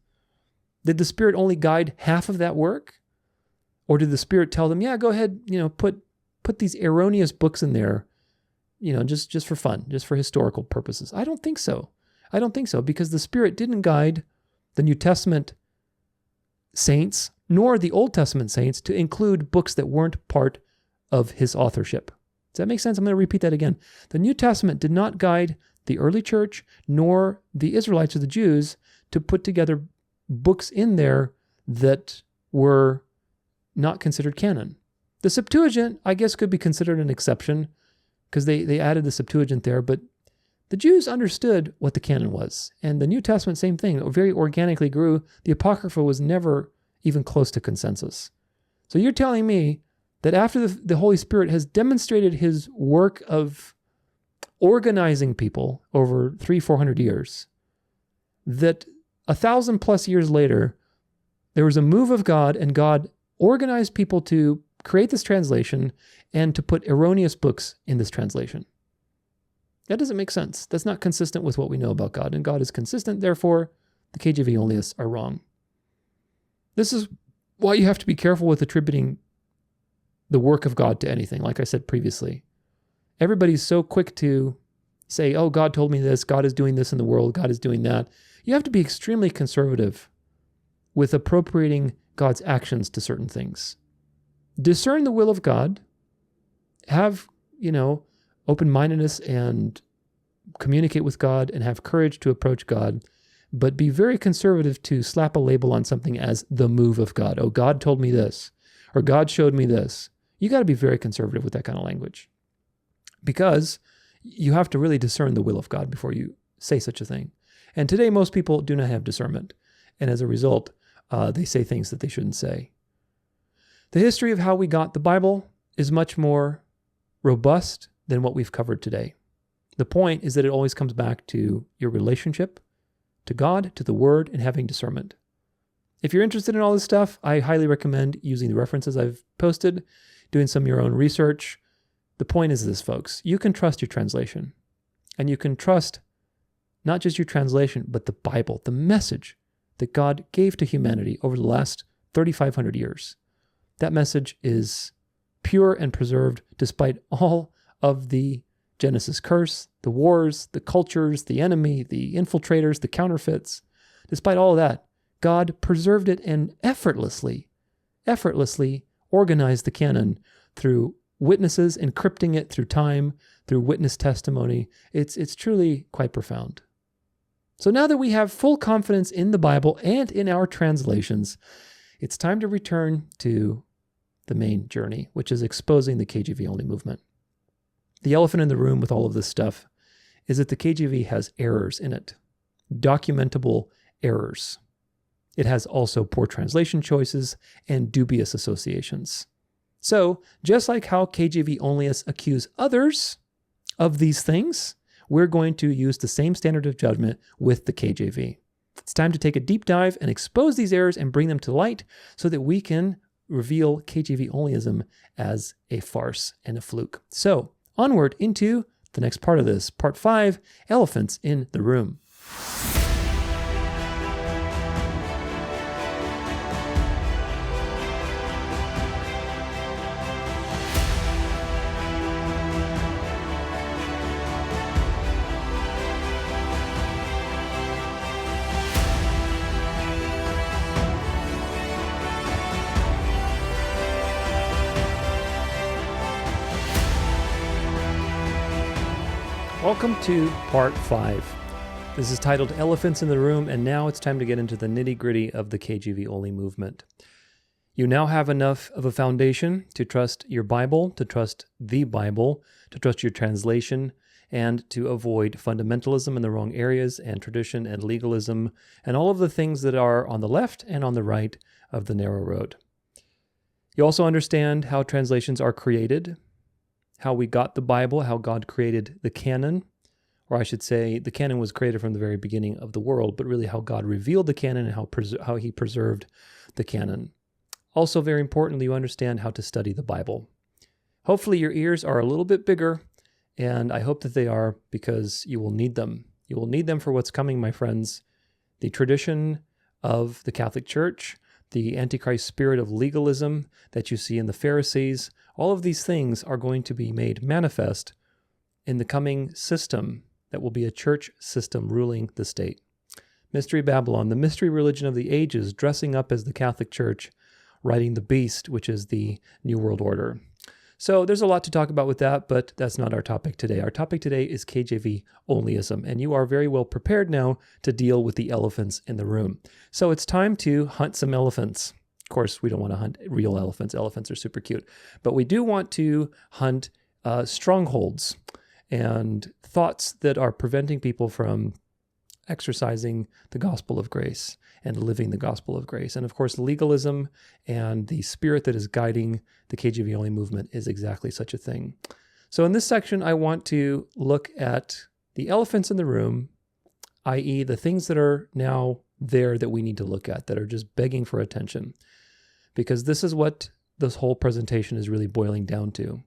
Did the Spirit only guide half of that work? Or did the Spirit tell them, yeah, go ahead, put these erroneous books in there, just for fun, just for historical purposes? I don't think so. Because the Spirit didn't guide the New Testament saints, nor the Old Testament saints, to include books that weren't part of his authorship. Does that make sense? I'm going to repeat that again. The New Testament did not guide the early church, nor the Israelites or the Jews, to put together books in there that were not considered canon. The Septuagint, I guess, could be considered an exception because they added the Septuagint there, but the Jews understood what the canon was. And the New Testament, same thing, it very organically grew. The Apocrypha was never even close to consensus. So you're telling me that after the Holy Spirit has demonstrated his work of organizing people over 300-400 years, that 1,000+ years later, there was a move of God, and God organized people to create this translation and to put erroneous books in this translation. That doesn't make sense. That's not consistent with what we know about God, and God is consistent. Therefore, the KJV Onlyists are wrong. This is why you have to be careful with attributing the work of God to anything, like I said previously. Everybody's so quick to say, oh, God told me this, God is doing this in the world, God is doing that. You have to be extremely conservative with appropriating God's actions to certain things. Discern the will of God, have, open-mindedness and communicate with God and have courage to approach God, but be very conservative to slap a label on something as the move of God. Oh, God told me this, or God showed me this. You got to be very conservative with that kind of language, because you have to really discern the will of God before you say such a thing. And today, most people do not have discernment. And as a result, they say things that they shouldn't say. The history of how we got the Bible is much more robust than what we've covered today. The point is that it always comes back to your relationship to God, to the Word, and having discernment. If you're interested in all this stuff, I highly recommend using the references I've posted, doing some of your own research. The point is this, folks. You can trust your translation. And you can trust not just your translation, but the Bible, the message that God gave to humanity over the last 3,500 years. That message is pure and preserved despite all of the Genesis curse, the wars, the cultures, the enemy, the infiltrators, the counterfeits. Despite all of that, God preserved it and effortlessly organized the canon through witnesses, encrypting it through time, through witness testimony. It's truly quite profound. So now that we have full confidence in the Bible and in our translations, it's time to return to the main journey, which is exposing the KJV Only movement. The elephant in the room with all of this stuff is that the KJV has errors in it, documentable errors. It has also poor translation choices and dubious associations. So, just like how KJV Onlyists accuse others of these things, we're going to use the same standard of judgment with the KJV. It's time to take a deep dive and expose these errors and bring them to light so that we can reveal KJV Onlyism as a farce and a fluke. So, onward into the next part of this, part 5, elephants in the room. Welcome to part 5. This is titled Elephants in the Room, and now it's time to get into the nitty-gritty of the KJV Only movement. You now have enough of a foundation to trust your Bible, to trust the Bible, to trust your translation, and to avoid fundamentalism in the wrong areas, and tradition and legalism, and all of the things that are on the left and on the right of the narrow road. You also understand how translations are created, how we got the Bible, how God created the canon, or I should say the canon was created from the very beginning of the world, but really how God revealed the canon and how he preserved the canon. Also, very importantly, you understand how to study the Bible. Hopefully your ears are a little bit bigger, and I hope that they are, because you will need them. You will need them for what's coming, my friends. The tradition of the Catholic Church, the Antichrist spirit of legalism that you see in the Pharisees, all of these things are going to be made manifest in the coming system that will be a church system ruling the state. Mystery Babylon, the mystery religion of the ages, dressing up as the Catholic Church, riding the beast, which is the New World Order. So there's a lot to talk about with that, but that's not our topic today. Our topic today is KJV Onlyism, and you are very well prepared now to deal with the elephants in the room. So it's time to hunt some elephants. Of course, we don't want to hunt real elephants. Elephants are super cute. But we do want to hunt strongholds and thoughts that are preventing people from exercising the gospel of grace and living the gospel of grace. And of course, legalism and the spirit that is guiding the KJV Only movement is exactly such a thing. So in this section, I want to look at the elephants in the room, i.e. the things that are now there that we need to look at, that are just begging for attention. Because this is what this whole presentation is really boiling down to.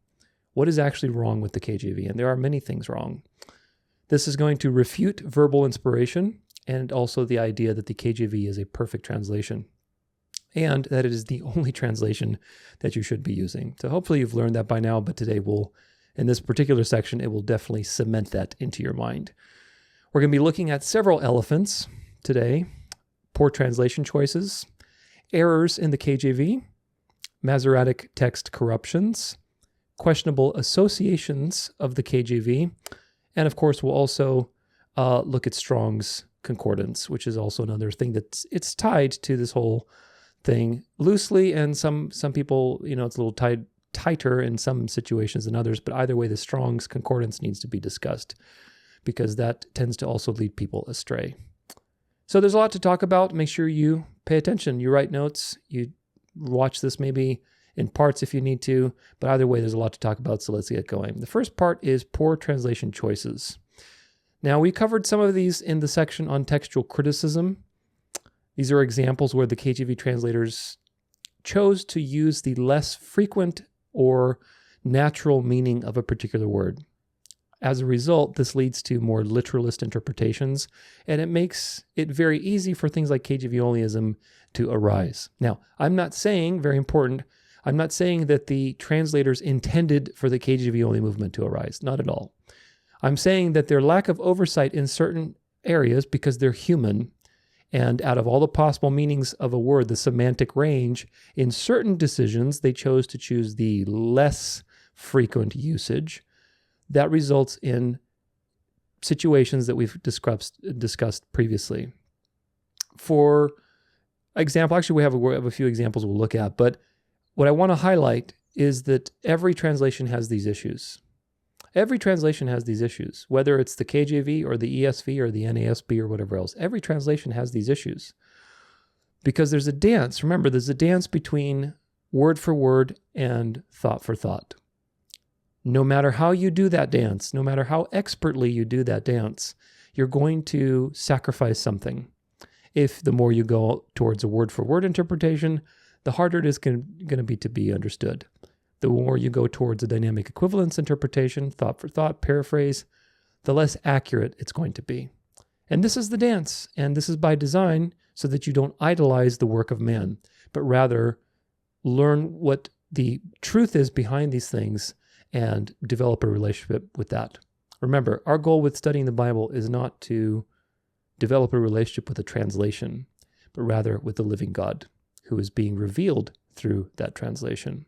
What is actually wrong with the KJV? And there are many things wrong. This is going to refute verbal inspiration and also the idea that the KJV is a perfect translation and that it is the only translation that you should be using. So hopefully you've learned that by now, but today in this particular section, it will definitely cement that into your mind. We're going to be looking at several elephants today: poor translation choices, errors in the KJV, Masoretic text corruptions, questionable associations of the KJV, and of course, we'll also look at Strong's concordance, which is also another thing it's tied to this whole thing loosely, and some people, it's a little tighter in some situations than others, but either way, the Strong's concordance needs to be discussed because that tends to also lead people astray. So there's a lot to talk about. Make sure you pay attention. You write notes. You watch this maybe in parts if you need to, but either way, there's a lot to talk about, so let's get going. The first part is poor translation choices. Now, we covered some of these in the section on textual criticism. These are examples where the KJV translators chose to use the less frequent or natural meaning of a particular word. As a result, this leads to more literalist interpretations, and it makes it very easy for things like KJV Onlyism to arise. Now, I'm not saying, very important, I'm not saying that the translators intended for the KJV Only movement to arise. Not at all. I'm saying that their lack of oversight in certain areas, because they're human, and out of all the possible meanings of a word, the semantic range, in certain decisions, they chose to choose the less frequent usage. That results in situations that we've discussed previously. For example, actually we have a few examples we'll look at, but what I want to highlight is that every translation has these issues. Every translation has these issues, whether it's the KJV or the ESV or the NASB or whatever else. Every translation has these issues because there's a dance. Remember, there's a dance between word for word and thought for thought. No matter how you do that dance, no matter how expertly you do that dance, you're going to sacrifice something. If the more you go towards a word for word interpretation, the harder it is going to be understood. The more you go towards a dynamic equivalence interpretation, thought for thought, paraphrase, the less accurate it's going to be. And this is the dance, and this is by design so that you don't idolize the work of man, but rather learn what the truth is behind these things and develop a relationship with that. Remember, our goal with studying the Bible is not to develop a relationship with a translation, but rather with the living God who is being revealed through that translation.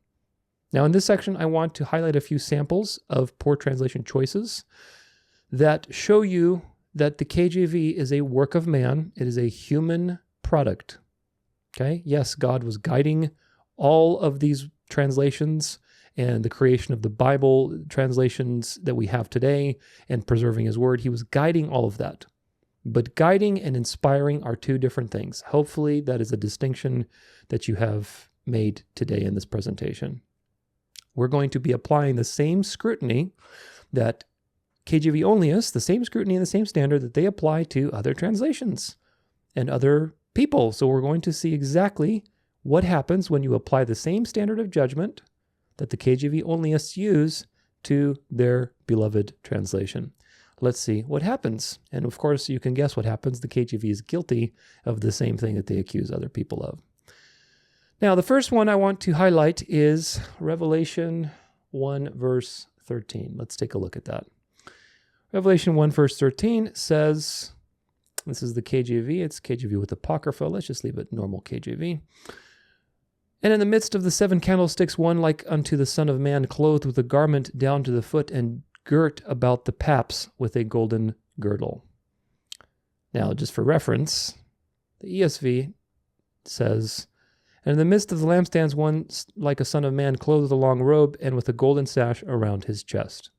Now, in this section, I want to highlight a few samples of poor translation choices that show you that the KJV is a work of man. It is a human product. Okay? Yes, God was guiding all of these translations and the creation of the Bible translations that we have today and preserving his word. He was guiding all of that. But guiding and inspiring are two different things. Hopefully, that is a distinction that you have made today in this presentation. We're going to be applying the same scrutiny that KJV Onlyists, the same scrutiny and the same standard that they apply to other translations and other people. So we're going to see exactly what happens when you apply the same standard of judgment that the KJV Onlyists use to their beloved translation. Let's see what happens. And of course, you can guess what happens. The KJV is guilty of the same thing that they accuse other people of. Now, the first one I want to highlight is Revelation 1, verse 13. Let's take a look at that. Revelation 1, verse 13 says, this is the KJV. It's KJV with Apocrypha. Let's just leave it normal KJV. And in the midst of the 7 candlesticks, one like unto the Son of Man, clothed with a garment down to the foot and girt about the paps with a golden girdle. Now, just for reference, the ESV says, and in the midst of the lampstands, one like a son of man, clothed with a long robe and with a golden sash around his chest.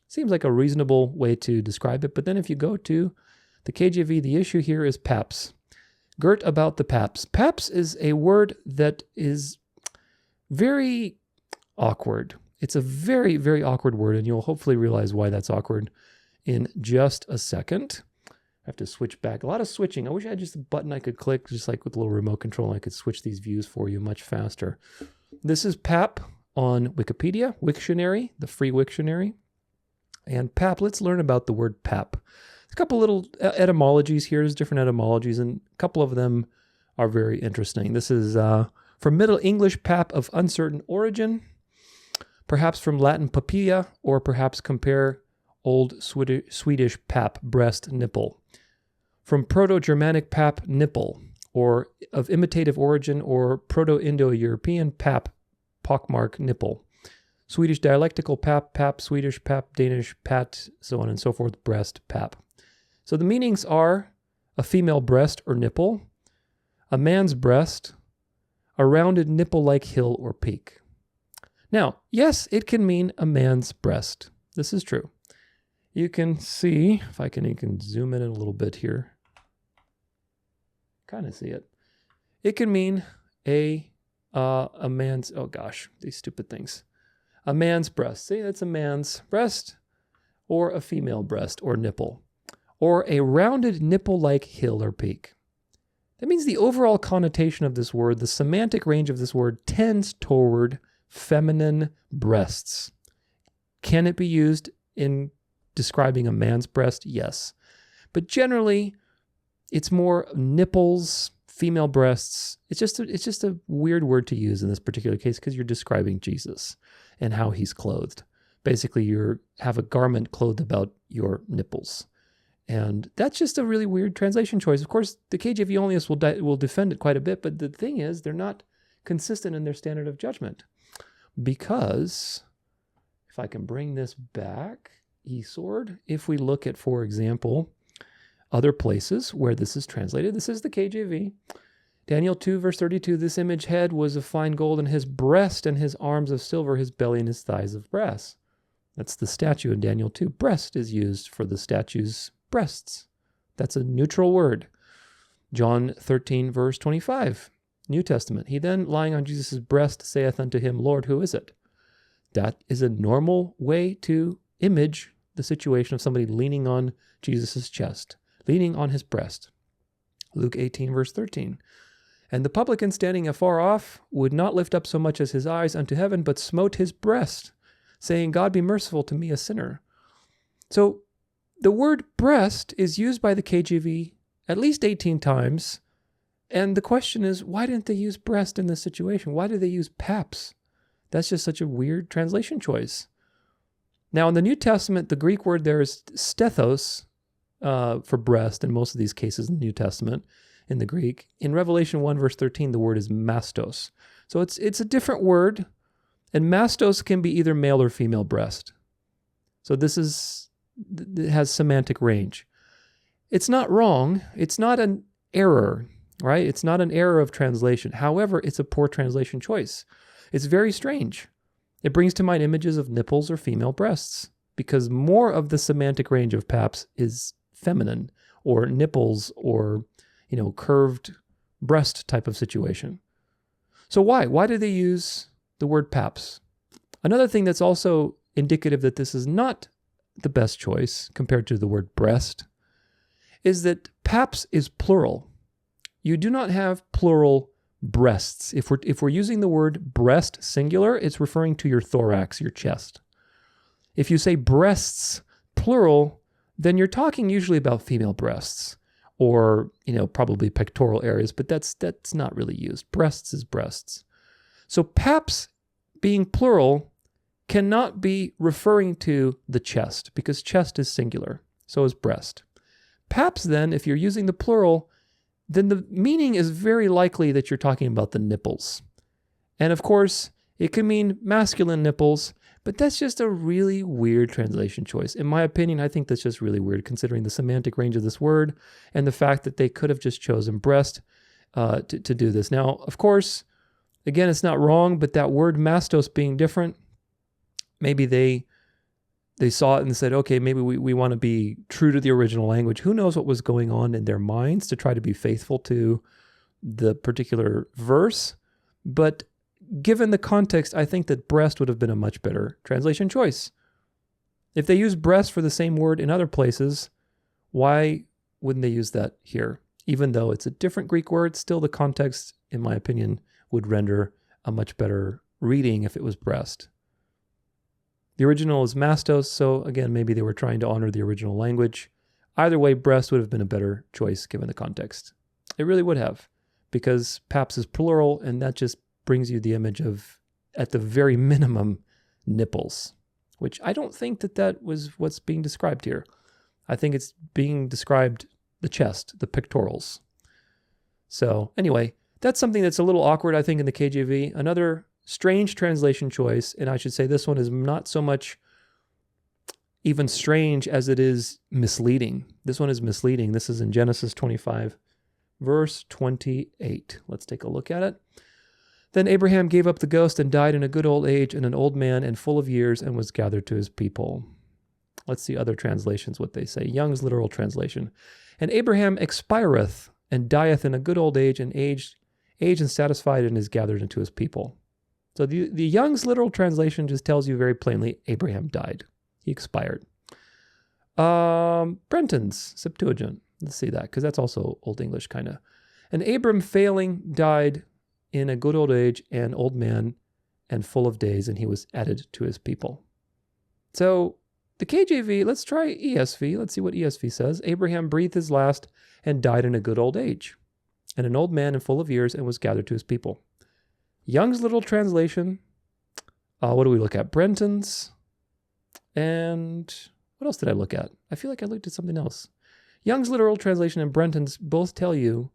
Seems like a reasonable way to describe it, but then if you go to the KJV, the issue here is paps. Girt about the paps. Paps is a word that is very awkward. It's a very, very awkward word, and you'll hopefully realize why that's awkward in just a second. I have to switch back. A lot of switching. I wish I had just a button I could click, just like with a little remote control, and I could switch these views for you much faster. This is pap on Wikipedia, Wiktionary, the free Wiktionary. And pap, let's learn about the word pap. There's a couple little etymologies here. There's different etymologies, and a couple of them are very interesting. This is from Middle English, pap of uncertain origin, perhaps from Latin papilla, or perhaps compare Old Swedish pap, breast, nipple. From Proto-Germanic pap, nipple, or of imitative origin, or Proto-Indo-European pap, pockmark, nipple. Swedish dialectical pap, pap, Swedish pap, Danish pat, so on and so forth, breast, pap. So the meanings are a female breast or nipple, a man's breast, a rounded nipple-like hill or peak. Now, yes, it can mean a man's breast. This is true. You can see, if I can, you can zoom in a little bit here. Kind of see it. It can mean a man's, oh gosh, these stupid things. A man's breast. See, that's a man's breast, or a female breast or nipple, or a rounded nipple-like hill or peak. That means the overall connotation of this word, the semantic range of this word, tends toward feminine breasts. Can it be used in describing a man's breast? Yes. But generally, it's more nipples, female breasts. It's just a weird word to use in this particular case because you're describing Jesus and how he's clothed. Basically, you have a garment clothed about your nipples. And that's just a really weird translation choice. Of course, the KJV Onlyists will defend it quite a bit, but the thing is, they're not consistent in their standard of judgment. Because, if I can bring this back, e-sword, if we look at, for example, other places where this is translated, this is the KJV. Daniel 2, verse 32, this image head was of fine gold, and his breast and his arms of silver, his belly and his thighs of brass. That's the statue in Daniel 2. Breast is used for the statue's breasts. That's a neutral word. John 13, verse 25, New Testament. He then, lying on Jesus' breast, saith unto him, Lord, who is it? That is a normal way to image the situation of somebody leaning on Jesus' chest, leaning on his breast. Luke 18, verse 13. And the publican standing afar off would not lift up so much as his eyes unto heaven, but smote his breast, saying, God be merciful to me, a sinner. So the word breast is used by the KJV at least 18 times. And the question is, why didn't they use breast in this situation? Why did they use paps? That's just such a weird translation choice. Now, in the New Testament, the Greek word there is stethos for breast in most of these cases in the New Testament in the Greek. In Revelation 1, verse 13, the word is mastos. So it's a different word, and mastos can be either male or female breast. So it has semantic range. It's not wrong. It's not an error, right? It's not an error of translation. However, it's a poor translation choice. It's very strange. It brings to mind images of nipples or female breasts because more of the semantic range of paps is feminine or nipples or, curved breast type of situation. So why? Why do they use the word paps? Another thing that's also indicative that this is not the best choice compared to the word breast is that paps is plural. You do not have plural breasts. If we're using the word breast singular, it's referring to your thorax, your chest. If you say breasts plural, then you're talking usually about female breasts or, probably pectoral areas, but that's not really used. Breasts is breasts. So paps being plural cannot be referring to the chest because chest is singular. So is breast. Paps then, if you're using the plural, then the meaning is very likely that you're talking about the nipples. And of course, it can mean masculine nipples, but that's just a really weird translation choice. In my opinion, I think that's just really weird considering the semantic range of this word and the fact that they could have just chosen breast to do this. Now, of course, again, it's not wrong, but that word mastos being different, maybe they saw it and said, okay, maybe we want to be true to the original language. Who knows what was going on in their minds to try to be faithful to the particular verse. But given the context, I think that breast would have been a much better translation choice. If they use breast for the same word in other places, why wouldn't they use that here? Even though it's a different Greek word, still the context, in my opinion, would render a much better reading if it was breast. The original is mastos, so again, maybe they were trying to honor the original language. Either way, breast would have been a better choice given the context. It really would have, because paps is plural, and that just brings you the image of, at the very minimum, nipples, which I don't think that was what's being described here. I think it's being described the chest, the pectorals. So anyway, that's something that's a little awkward, I think, in the KJV. Another strange translation choice, and I should say this one is not so much even strange as it is misleading. This one is misleading. This is in Genesis 25, verse 28. Let's take a look at it. Then Abraham gave up the ghost and died in a good old age, and an old man and full of years, and was gathered to his people. Let's see other translations, what they say. Young's literal translation. And Abraham expireth and dieth in a good old age and satisfied, and is gathered into his people. So the Young's literal translation just tells you very plainly, Abraham died. He expired. Brenton's Septuagint. Let's see that, because that's also Old English kind of. And Abram failing died in a good old age, and old man and full of days, and he was added to his people. So the KJV, let's try ESV. Let's see what ESV says. Abraham breathed his last and died in a good old age, and an old man and full of years, and was gathered to his people. Young's literal translation. What do we look at? Brenton's. And what else did I look at? I feel like I looked at something else. Young's literal translation and Brenton's both tell you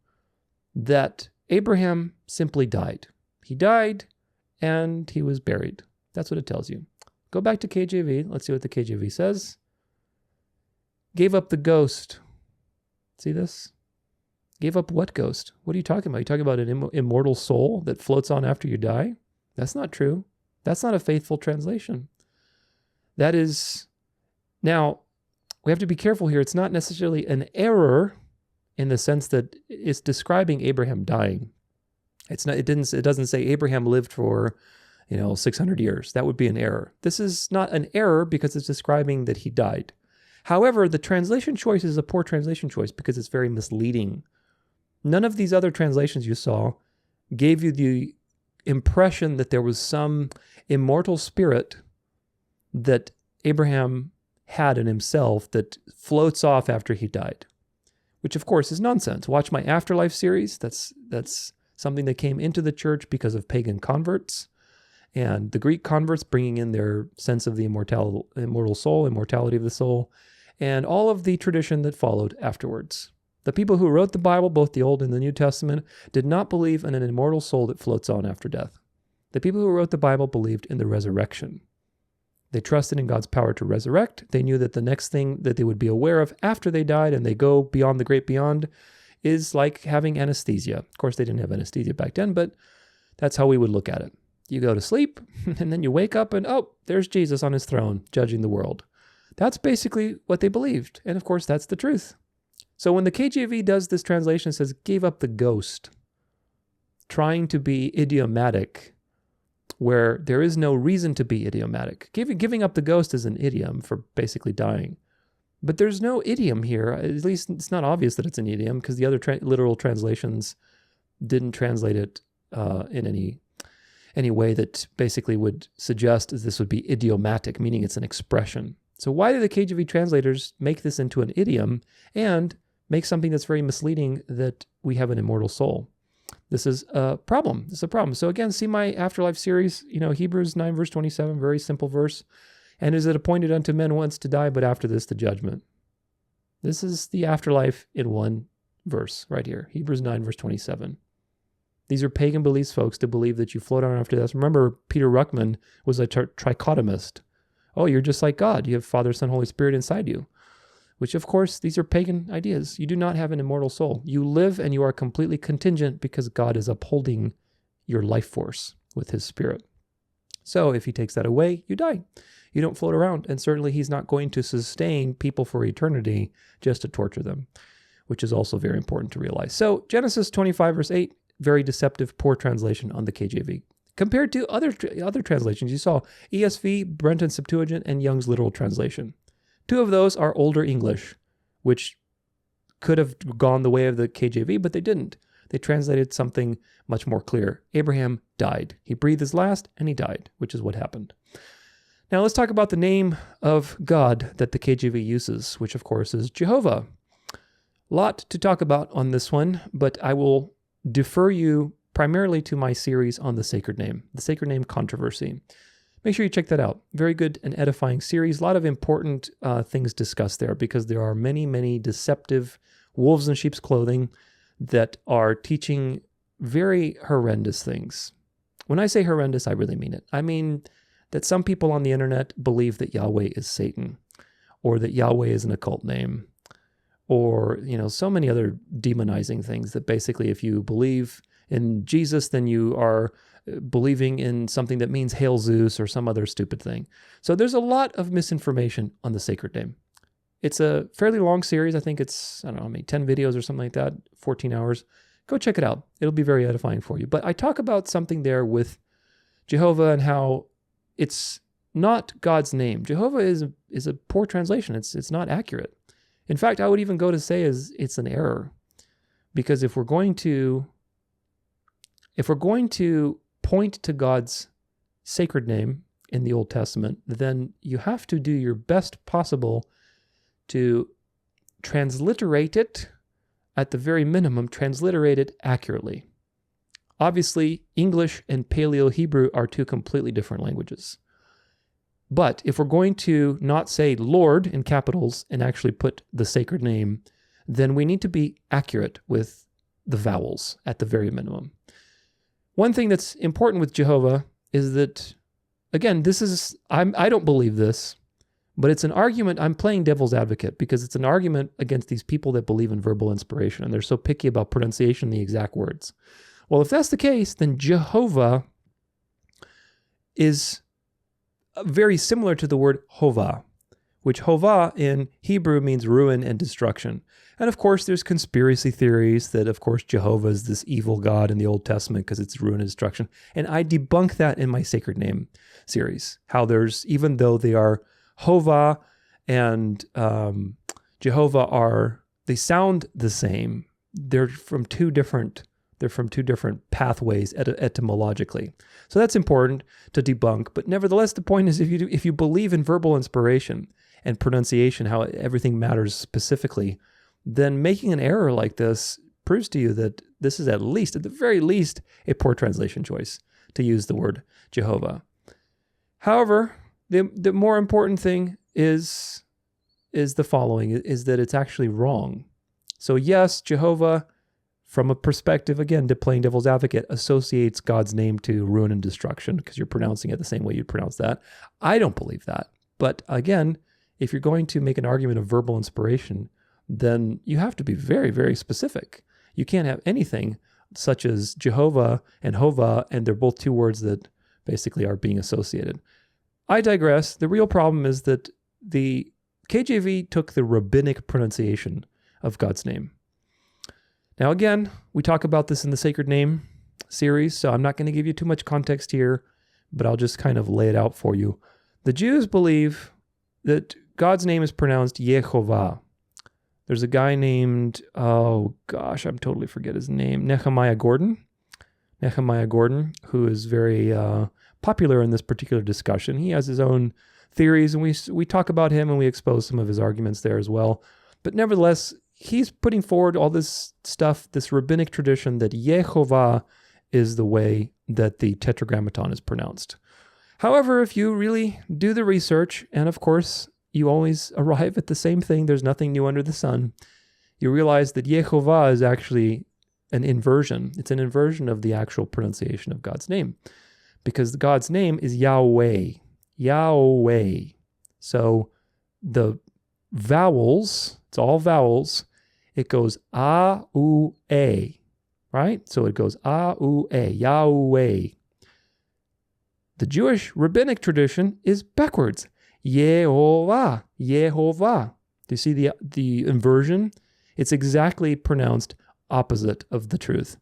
that Abraham simply died. He died and he was buried. That's what it tells you. Go back to KJV. Let's see what the KJV says. Gave up the ghost. See this? Gave up what ghost? What are you talking about? You talking about an immortal soul that floats on after you die? That's not true. That's not a faithful translation. That is, now, we have to be careful here. It's not necessarily an error in the sense that it's describing Abraham dying. It's not. It doesn't say Abraham lived for, 600 years. That would be an error. This is not an error because it's describing that he died. However, the translation choice is a poor translation choice because it's very misleading. None of these other translations you saw gave you the impression that there was some immortal spirit that Abraham had in himself that floats off after he died, which of course is nonsense. Watch my Afterlife series. That's something that came into the church because of pagan converts and the Greek converts bringing in their sense of the immortal soul, immortality of the soul, and all of the tradition that followed afterwards. The people who wrote the Bible, both the Old and the New Testament, did not believe in an immortal soul that floats on after death. The people who wrote the Bible believed in the resurrection. They trusted in God's power to resurrect. They knew that the next thing that they would be aware of after they died and they go beyond the great beyond is like having anesthesia. Of course, they didn't have anesthesia back then, but that's how we would look at it. You go to sleep, and then you wake up, and there's Jesus on his throne, judging the world. That's basically what they believed, and of course, that's the truth. So when the KJV does this translation, it says, gave up the ghost, trying to be idiomatic, where there is no reason to be idiomatic. Giving up the ghost is an idiom for basically dying. But there's no idiom here. At least it's not obvious that it's an idiom because the other literal translations didn't translate it in any way that basically would suggest that this would be idiomatic, meaning it's an expression. So why do the KJV translators make this into an idiom and make something that's very misleading that we have an immortal soul? This is a problem. So again, see my Afterlife series, Hebrews 9 verse 27, very simple verse. And is it appointed unto men once to die, but after this the judgment? This is the afterlife in one verse right here. Hebrews 9 verse 27. These are pagan beliefs, folks, to believe that you float on after death. Remember, Peter Ruckman was a trichotomist. Oh, you're just like God. You have Father, Son, Holy Spirit inside you. Which, of course, these are pagan ideas. You do not have an immortal soul. You live and you are completely contingent because God is upholding your life force with his spirit. So if he takes that away, you die. You don't float around. And certainly he's not going to sustain people for eternity just to torture them, which is also very important to realize. So Genesis 25 verse 8, very deceptive, poor translation on the KJV. Compared to other translations, you saw ESV, Brenton Septuagint, and Young's literal translation. Two of those are older English, which could have gone the way of the KJV, but they didn't. They translated something much more clear. Abraham died. He breathed his last, and he died, which is what happened. Now let's talk about the name of God that the KJV uses, which of course is Jehovah. A lot to talk about on this one, but I will defer you primarily to my series on the sacred name controversy. Make sure you check that out. Very good and edifying series. A lot of important things discussed there because there are many, many deceptive wolves in sheep's clothing that are teaching very horrendous things. When I say horrendous, I really mean it. I mean that some people on the internet believe that Yahweh is Satan. or that Yahweh is an occult name, or, so many other demonizing things that basically if you believe in Jesus, then you are believing in something that means Hail Zeus or some other stupid thing. So there's a lot of misinformation on the sacred name. It's a fairly long series. I think it's, 10 videos or something like that, 14 hours. Go check it out. It'll be very edifying for you. But I talk about something there with Jehovah and how it's not God's name. Jehovah is a poor translation. It's not accurate. In fact, I would even go to say it's an error. Because if we're going to point to God's sacred name in the Old Testament, then you have to do your best possible to transliterate it, at the very minimum, transliterate it accurately. Obviously, English and Paleo-Hebrew are two completely different languages. But if we're going to not say Lord in capitals and actually put the sacred name, then we need to be accurate with the vowels at the very minimum. One thing that's important with Jehovah is that, again, I don't believe this, but it's an argument. I'm playing devil's advocate because it's an argument against these people that believe in verbal inspiration and they're so picky about pronunciation, the exact words. Well, if that's the case, then Jehovah is very similar to the word Hova, which Hova in Hebrew means ruin and destruction. And of course, there's conspiracy theories that, of course, Jehovah is this evil God in the Old Testament because it's ruin and destruction. And I debunk that in my Sacred Name series, how there's, even though they are Hova and Jehovah they sound the same, they're from two different pathways etymologically. So that's important to debunk. But nevertheless, the point is if you believe in verbal inspiration and pronunciation, how everything matters specifically, then making an error like this proves to you that this is at the very least, a poor translation choice to use the word Jehovah. However, the more important thing is the following, is that it's actually wrong. So yes, Jehovah, from a perspective, again, playing devil's advocate, associates God's name to ruin and destruction because you're pronouncing it the same way you'd pronounce that. I don't believe that. But again, if you're going to make an argument of verbal inspiration, then you have to be very, very specific. You can't have anything such as Jehovah and Hova, and they're both two words that basically are being associated. I digress. The real problem is that the KJV took the rabbinic pronunciation of God's name. Now, again, we talk about this in the Sacred Name series, so I'm not going to give you too much context here, but I'll just kind of lay it out for you. The Jews believe that God's name is pronounced Yehovah. There's a guy named, I'm totally forget his name, Nehemiah Gordon, who is very popular in this particular discussion. He has his own theories, and we talk about him and we expose some of his arguments there as well. But nevertheless, he's putting forward all this stuff, this rabbinic tradition that Yehovah is the way that the Tetragrammaton is pronounced. However, if you really do the research, and of course, you always arrive at the same thing, there's nothing new under the sun, you realize that Yehovah is actually an inversion. It's an inversion of the actual pronunciation of God's name, because God's name is Yahweh. Yahweh. So the vowels, it's all vowels, it goes A-U-A, right? So it goes A-U-A, Yahweh. The Jewish rabbinic tradition is backwards. Yehovah, Yehovah. Do you see the inversion? It's exactly pronounced opposite of the truth.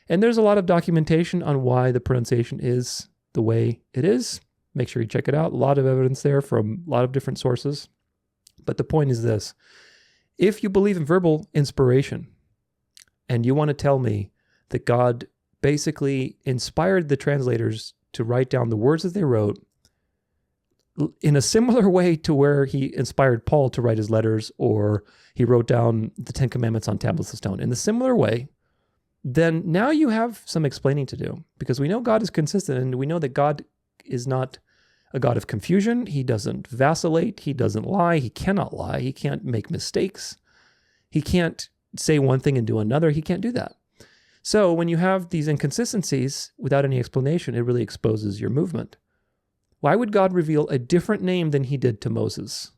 And there's a lot of documentation on why the pronunciation is the way it is. Make sure you check it out. A lot of evidence there from a lot of different sources. But the point is this. If you believe in verbal inspiration and you want to tell me that God basically inspired the translators to write down the words that they wrote in a similar way to where he inspired Paul to write his letters, or he wrote down the 10 Commandments on tablets of stone in a similar way, then now you have some explaining to do, because we know God is consistent and we know that God is not a God of confusion. He doesn't vacillate. He doesn't lie. He cannot lie. He can't make mistakes. He can't say one thing and do another. He can't do that. So when you have these inconsistencies without any explanation, it really exposes your movement. Why would God reveal a different name than he did to Moses?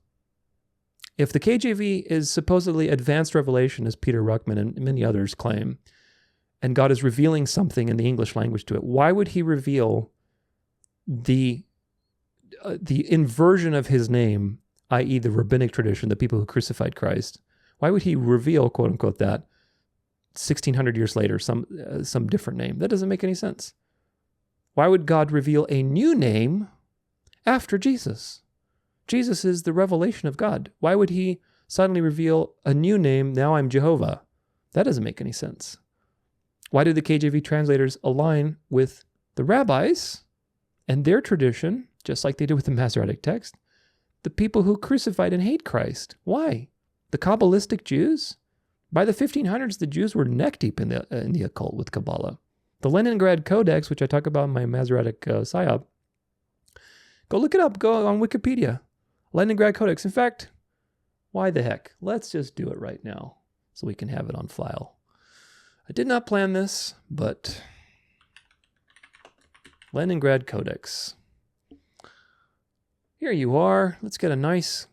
If the KJV is supposedly advanced revelation, as Peter Ruckman and many others claim, and God is revealing something in the English language to it, why would he reveal the inversion of his name, i.e. the rabbinic tradition, the people who crucified Christ? Why would he reveal, quote unquote, that 1600 years later, some different name? That doesn't make any sense. Why would God reveal a new name after Jesus? Jesus is the revelation of God. Why would he suddenly reveal a new name? Now I'm Jehovah. That doesn't make any sense. Why did the KJV translators align with the rabbis and their tradition, just like they did with the Masoretic text, the people who crucified and hate Christ? Why? The Kabbalistic Jews? By the 1500s, the Jews were neck deep in the occult with Kabbalah. The Leningrad Codex, which I talk about in my Masoretic Psyop, go look it up. Go on Wikipedia. Leningrad Codex. In fact, why the heck? Let's just do it right now so we can have it on file. I did not plan this, but Leningrad Codex. Here you are. Let's get a nice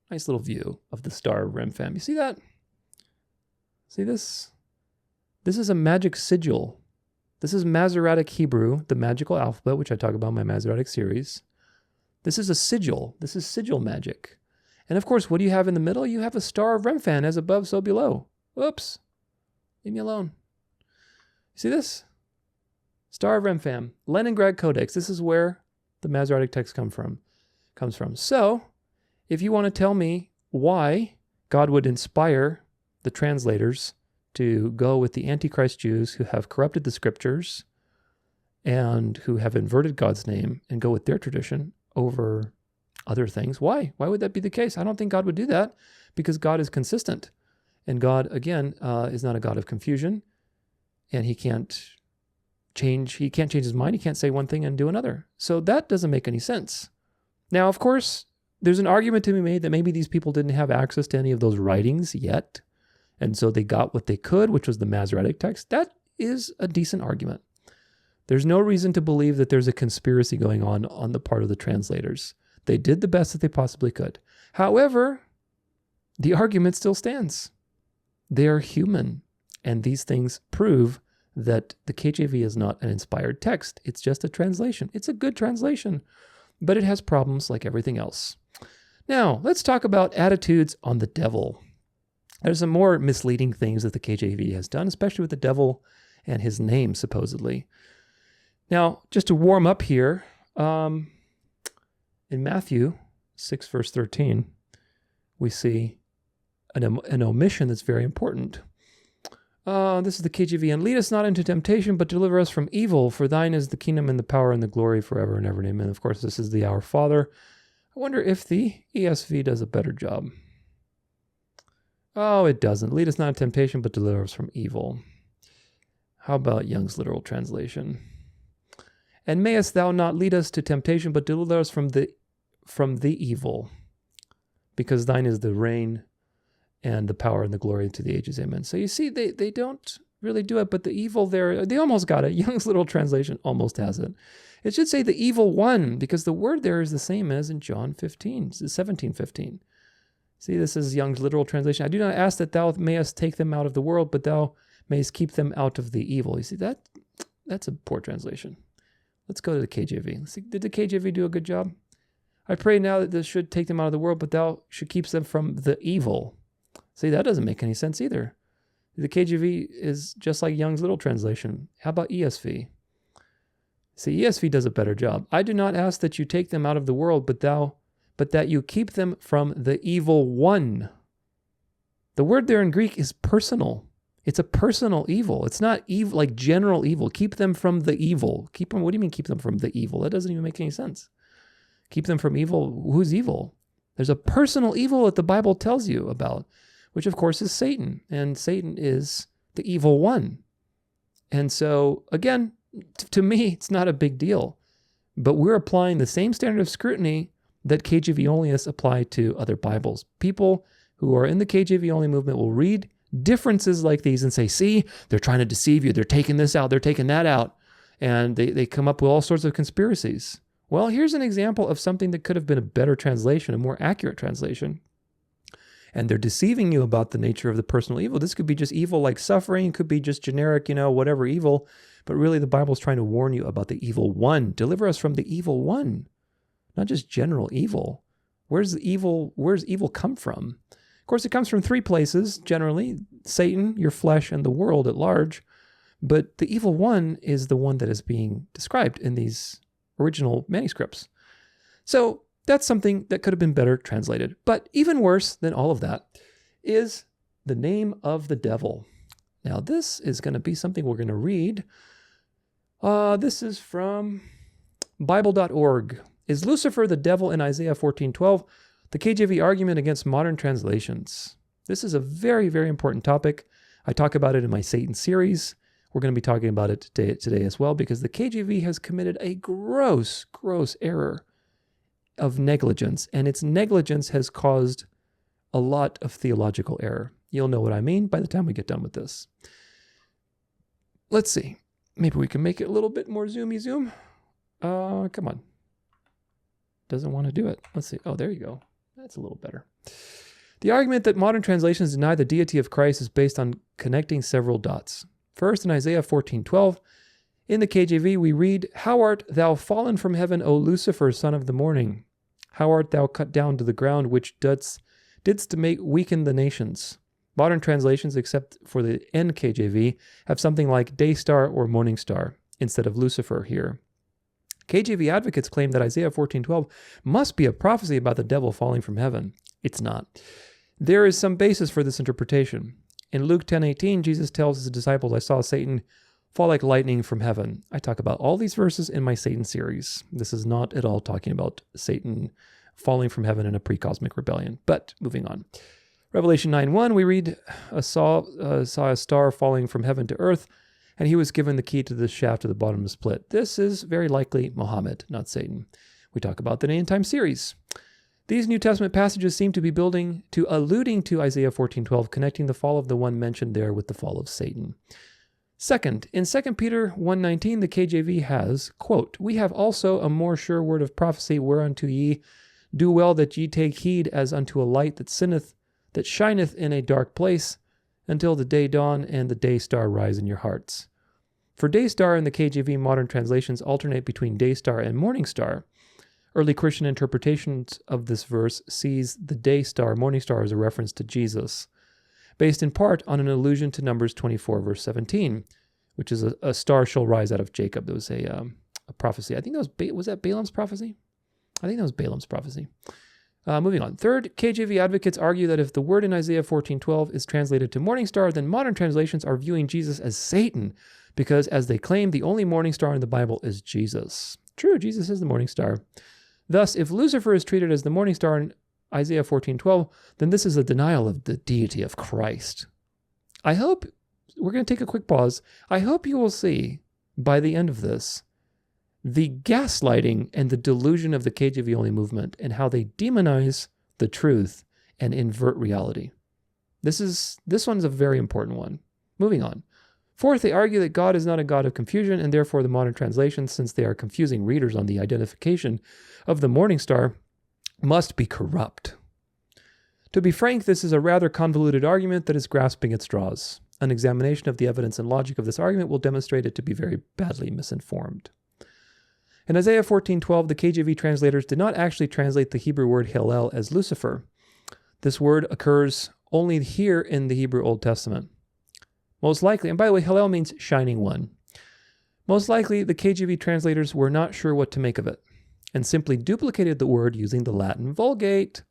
little view of the Star of Remphan. You see that? See this? This is a magic sigil. This is Masoretic Hebrew, the magical alphabet, which I talk about in my Masoretic series. This is a sigil. This is sigil magic. And of course, what do you have in the middle? You have a Star of Remphan, as above, so below. Whoops. Leave me alone. You see this? Star of Remphan. Leningrad Codex. This is where the Masoretic text comes from. So, if you want to tell me why God would inspire the translators to go with the Antichrist Jews who have corrupted the scriptures and who have inverted God's name and go with their tradition over other things, why? Why would that be the case? I don't think God would do that, because God is consistent. And God, again, is not a God of confusion, and he can't change his mind. He can't say one thing and do another. So that doesn't make any sense. Now, of course, there's an argument to be made that maybe these people didn't have access to any of those writings yet, and so they got what they could, which was the Masoretic text. That is a decent argument. There's no reason to believe that there's a conspiracy going on the part of the translators. They did the best that they possibly could. However, the argument still stands. They are human, and these things prove that the KJV is not an inspired text. It's just a translation. It's a good translation, but it has problems like everything else. Now, let's talk about attitudes on the devil. There's some more misleading things that the KJV has done, especially with the devil and his name, supposedly. Now, just to warm up here, in Matthew 6, verse 13, we see an omission that's very important. This is the KJV. And lead us not into temptation, but deliver us from evil. For thine is the kingdom and the power and the glory forever and ever. Amen. Of course, this is the Our Father. I wonder if the ESV does a better job. Oh, it doesn't. Lead us not into temptation, but deliver us from evil. How about Young's literal translation? And mayest thou not lead us to temptation, but deliver us from the evil, because thine is the reign and the power and the glory to the ages. Amen. So you see, they don't really do it, but the evil there, they almost got it. Young's literal translation almost has it. It should say the evil one, because the word there is the same as in John 17:15. See, this is Young's literal translation. I do not ask that thou mayest take them out of the world, but thou mayest keep them out of the evil. You see, that's a poor translation. Let's go to the KJV. Let's see, did the KJV do a good job? I pray now that this should take them out of the world, but thou should keep them from the evil. See, that doesn't make any sense either. The KJV is just like Young's literal translation. How about ESV? See, ESV does a better job. I do not ask that you take them out of the world, but that you keep them from the evil one. The word there in Greek is personal. It's a personal evil. It's not evil like general evil. Keep them from the evil. Keep them. What do you mean keep them from the evil? That doesn't even make any sense. Keep them from evil. Who's evil? There's a personal evil that the Bible tells you about, which of course is Satan. And Satan is the evil one. And so, again, to me, it's not a big deal. But we're applying the same standard of scrutiny that KJV Onlyists apply to other Bibles. People who are in the KJV Only movement will read differences like these and say, see, they're trying to deceive you. They're taking this out. They're taking that out. And they come up with all sorts of conspiracies. Well, here's an example of something that could have been a better translation, a more accurate translation. and they're deceiving you about the nature of the personal evil. This could be just evil like suffering, it could be just generic, whatever evil, but really the Bible's trying to warn you about the evil one. Deliver us from the evil one, not just general evil. Where's evil come from? Of course, it comes from three places, generally: Satan, your flesh, and the world at large. But the evil one is the one that is being described in these original manuscripts. So that's something that could have been better translated. But even worse than all of that is the name of the devil. Now, this is going to be something we're going to read. This is from Bible.org. Is Lucifer the devil in Isaiah 14:12? The KJV argument against modern translations. This is a very, very important topic. I talk about it in my Satan series. We're going to be talking about it today as well, because the KJV has committed a gross, gross error of negligence, and its negligence has caused a lot of theological error. You'll know what I mean by the time we get done with this. Let's see. Maybe we can make it a little bit more zoomy zoom. Come on. Doesn't want to do it. Let's see. Oh, there you go. That's a little better. The argument that modern translations deny the deity of Christ is based on connecting several dots. First, in Isaiah 14:12, in the KJV, we read, "How art thou fallen from heaven, O Lucifer, son of the morning? How art thou cut down to the ground, which didst to make weaken the nations?" Modern translations, except for the NKJV, have something like day star or morning star instead of Lucifer here. KJV advocates claim that Isaiah 14:12 must be a prophecy about the devil falling from heaven. It's not. There is some basis for this interpretation. In Luke 10:18, Jesus tells his disciples, "I saw Satan fall like lightning from heaven." I talk about all these verses in my Satan series. This is not at all talking about Satan falling from heaven in a pre-cosmic rebellion. But moving on. Revelation 9:1, we read, saw a star falling from heaven to earth, and he was given the key to the shaft of the bottomless pit. This is very likely Muhammad, not Satan. We talk about the End Time series. These New Testament passages seem to be alluding to Isaiah 14:12, connecting the fall of the one mentioned there with the fall of Satan. Second, in 2 Peter 1:19, the KJV has, quote, "We have also a more sure word of prophecy, whereunto ye do well that ye take heed as unto a light that shineth in a dark place, until the day dawn and the day star rise in your hearts." For day star in the KJV modern translations alternate between day star and morning star. Early Christian interpretations of this verse sees the day star, morning star, as a reference to Jesus, based in part on an allusion to Numbers 24, verse 17, which is a star shall rise out of Jacob. There was a prophecy. I think that was that Balaam's prophecy? I think that was Balaam's prophecy. Moving on. Third, KJV advocates argue that if the word in Isaiah 14:12 is translated to morning star, then modern translations are viewing Jesus as Satan, because as they claim, the only morning star in the Bible is Jesus. True, Jesus is the morning star. Thus, if Lucifer is treated as the morning star in Isaiah 14:12, then this is a denial of the deity of Christ. I hope, we're going to take a quick pause. I hope you will see by the end of this the gaslighting and the delusion of the KJV Only movement and how they demonize the truth and invert reality. This one's a very important one. Moving on. Fourth, they argue that God is not a God of confusion, and therefore the modern translations, since they are confusing readers on the identification of the morning star, must be corrupt. To be frank, this is a rather convoluted argument that is grasping at straws. An examination of the evidence and logic of this argument will demonstrate it to be very badly misinformed. In Isaiah 14:12, the KJV translators did not actually translate the Hebrew word Hillel as Lucifer. This word occurs only here in the Hebrew Old Testament. Most likely, and by the way, Hillel means shining one. Most likely, the KJV translators were not sure what to make of it, and simply duplicated the word using the Latin Vulgate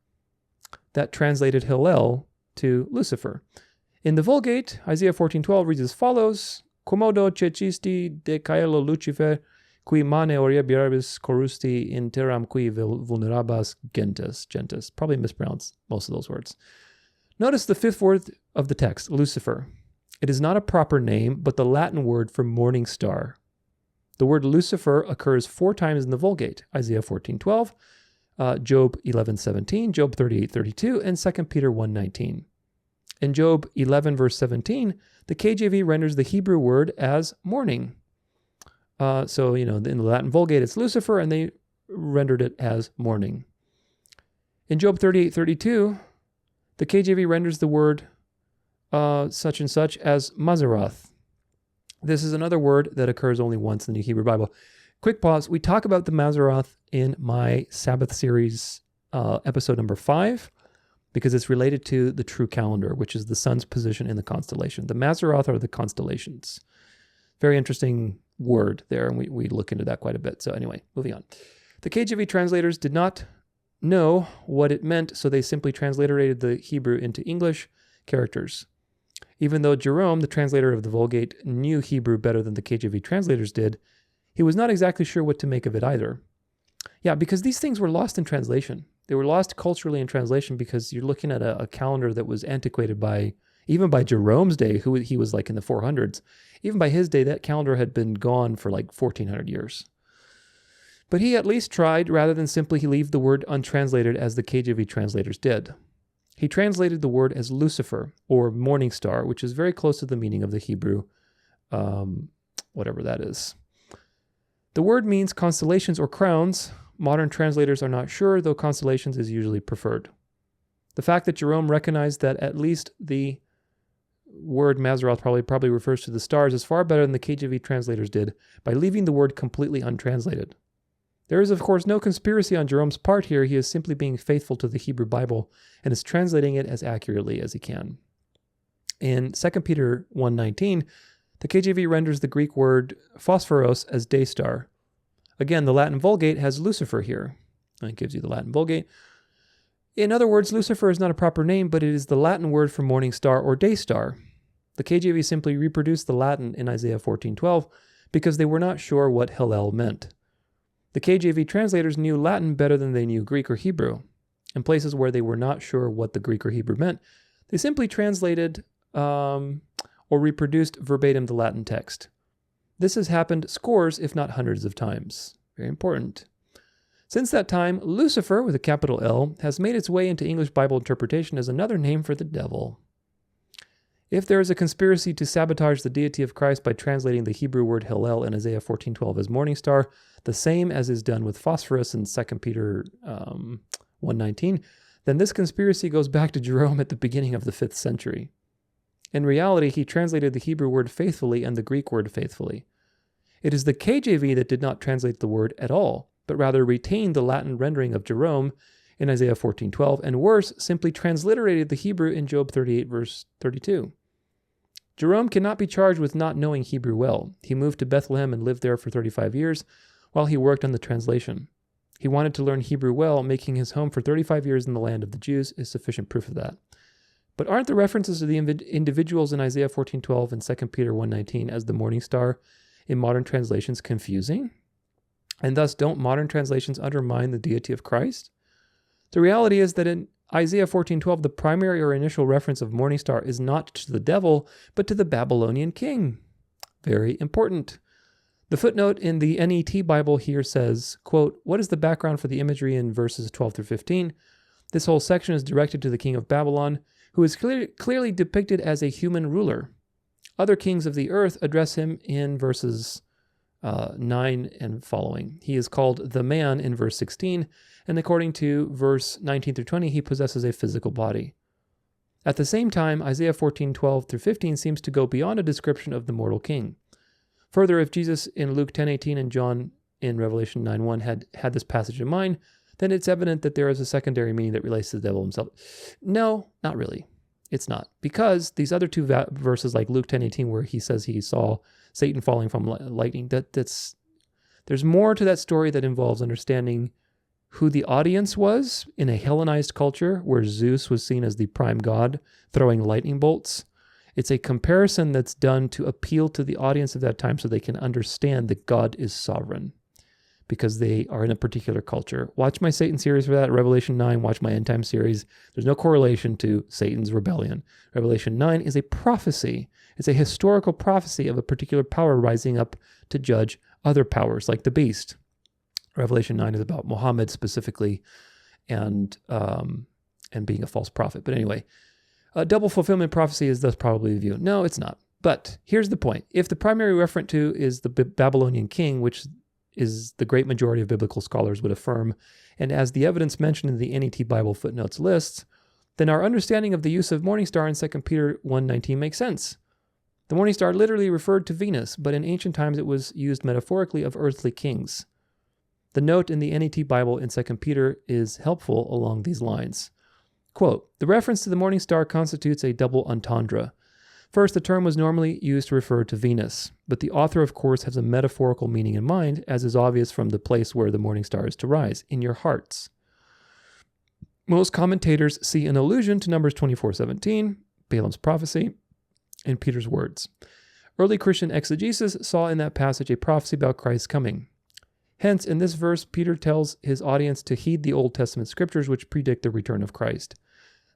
that translated Hillel to Lucifer. In the Vulgate, Isaiah 14:12 reads as follows: "Quomodo cecisti de caelo Lucifer, qui mane oriebiarbis corrusti interam qui vulnerabas gentes." Probably mispronounced most of those words. Notice the fifth word of the text, Lucifer. It is not a proper name, but the Latin word for morning star. The word Lucifer occurs 4 times in the Vulgate: Isaiah 14:12, Job 11:17, Job 38:32, and 2 Peter 1:19. In Job 11, verse 17, the KJV renders the Hebrew word as morning. In the Latin Vulgate, it's Lucifer, and they rendered it as morning. In Job 38:32, The KJV renders the word such and such as Maseroth. This is another word that occurs only once in the Hebrew Bible. Quick pause. We talk about the Maseroth in my Sabbath series, episode number 5, because it's related to the true calendar, which is the sun's position in the constellation. The Maseroth are the constellations. Very interesting word there, and we look into that quite a bit. So anyway, moving on. The KJV translators did not know what it meant, so they simply transliterated the Hebrew into English characters. Even though Jerome, the translator of the Vulgate, knew Hebrew better than the KJV translators did, he was not exactly sure what to make of it either. Yeah, because these things were lost in translation. They were lost culturally in translation because you're looking at a calendar that was antiquated even by Jerome's day, who he was like in the 400s. Even by his day, that calendar had been gone for like 1400 years. But he at least tried, rather than simply leave the word untranslated as the KJV translators did. He translated the word as Lucifer, or morning star, which is very close to the meaning of the Hebrew, whatever that is. The word means constellations or crowns. Modern translators are not sure, though constellations is usually preferred. The fact that Jerome recognized that at least the word Maseroth probably refers to the stars is far better than the KJV translators did by leaving the word completely untranslated. There is, of course, no conspiracy on Jerome's part here. He is simply being faithful to the Hebrew Bible and is translating it as accurately as he can. In 2 Peter 1:19, the KJV renders the Greek word phosphoros as day star. Again, the Latin Vulgate has Lucifer here. It gives you the Latin Vulgate. In other words, Lucifer is not a proper name, but it is the Latin word for morning star or day star. The KJV simply reproduced the Latin in Isaiah 14:12 because they were not sure what Hillel meant. The KJV translators knew Latin better than they knew Greek or Hebrew. In places where they were not sure what the Greek or Hebrew meant, they simply translated or reproduced verbatim the Latin text. This has happened scores, if not hundreds of times. Very important. Since that time, Lucifer, with a capital L, has made its way into English Bible interpretation as another name for the devil. If there is a conspiracy to sabotage the deity of Christ by translating the Hebrew word Hillel in Isaiah 14:12 as morning star, the same as is done with phosphorus in 2 Peter 1:19, then this conspiracy goes back to Jerome at the beginning of the 5th century. In reality, he translated the Hebrew word faithfully and the Greek word faithfully. It is the KJV that did not translate the word at all, but rather retained the Latin rendering of Jerome in Isaiah 14:12, and worse, simply transliterated the Hebrew in Job 38, verse 32. Jerome cannot be charged with not knowing Hebrew well. He moved to Bethlehem and lived there for 35 years while he worked on the translation. He wanted to learn Hebrew well, making his home for 35 years in the land of the Jews is sufficient proof of that. But aren't the references to the individuals in Isaiah 14:12 and 2 Peter 1:19 as the morning star in modern translations confusing? And thus, don't modern translations undermine the deity of Christ? The reality is that in Isaiah 14:12, the primary or initial reference of morning star is not to the devil, but to the Babylonian king. Very important. The footnote in the NET Bible here says, quote, "What is the background for the imagery in verses 12 through 15? This whole section is directed to the king of Babylon, who is clearly depicted as a human ruler. Other kings of the earth address him in verses 9 and following. He is called the man in verse 16, and according to verse 19 through 20, he possesses a physical body. At the same time, Isaiah 14:12 through 15 seems to go beyond a description of the mortal king. Further, if Jesus in Luke 10:18 and John in Revelation 9:1 had this passage in mind, then it's evident that there is a secondary meaning that relates to the devil himself. No, not really. It's not. Because these other two verses, like Luke 10:18, where he says he saw Satan falling from lightning, there's more to that story that involves understanding who the audience was in a Hellenized culture where Zeus was seen as the prime god throwing lightning bolts. It's a comparison that's done to appeal to the audience of that time so they can understand that God is sovereign because they are in a particular culture. Watch my Satan series for that, Revelation 9, watch my End Time series. There's no correlation to Satan's rebellion. Revelation 9 is a prophecy. It's a historical prophecy of a particular power rising up to judge other powers like the beast. Revelation 9 is about Muhammad specifically and being a false prophet. But anyway, a double fulfillment prophecy is thus probably the view. No, it's not. But here's the point. If the primary referent to is the Babylonian king, which is the great majority of biblical scholars would affirm, and as the evidence mentioned in the NET Bible footnotes lists, then our understanding of the use of morning star in 2 Peter 1:19 makes sense. The morning star literally referred to Venus, but in ancient times it was used metaphorically of earthly kings. The note in the NET Bible in 2 Peter is helpful along these lines. Quote, the reference to the morning star constitutes a double entendre. First, the term was normally used to refer to Venus, but the author, of course, has a metaphorical meaning in mind, as is obvious from the place where the morning star is to rise, in your hearts. Most commentators see an allusion to Numbers 24:17, Balaam's prophecy, and Peter's words. Early Christian exegesis saw in that passage a prophecy about Christ's coming. Hence, in this verse, Peter tells his audience to heed the Old Testament scriptures which predict the return of Christ,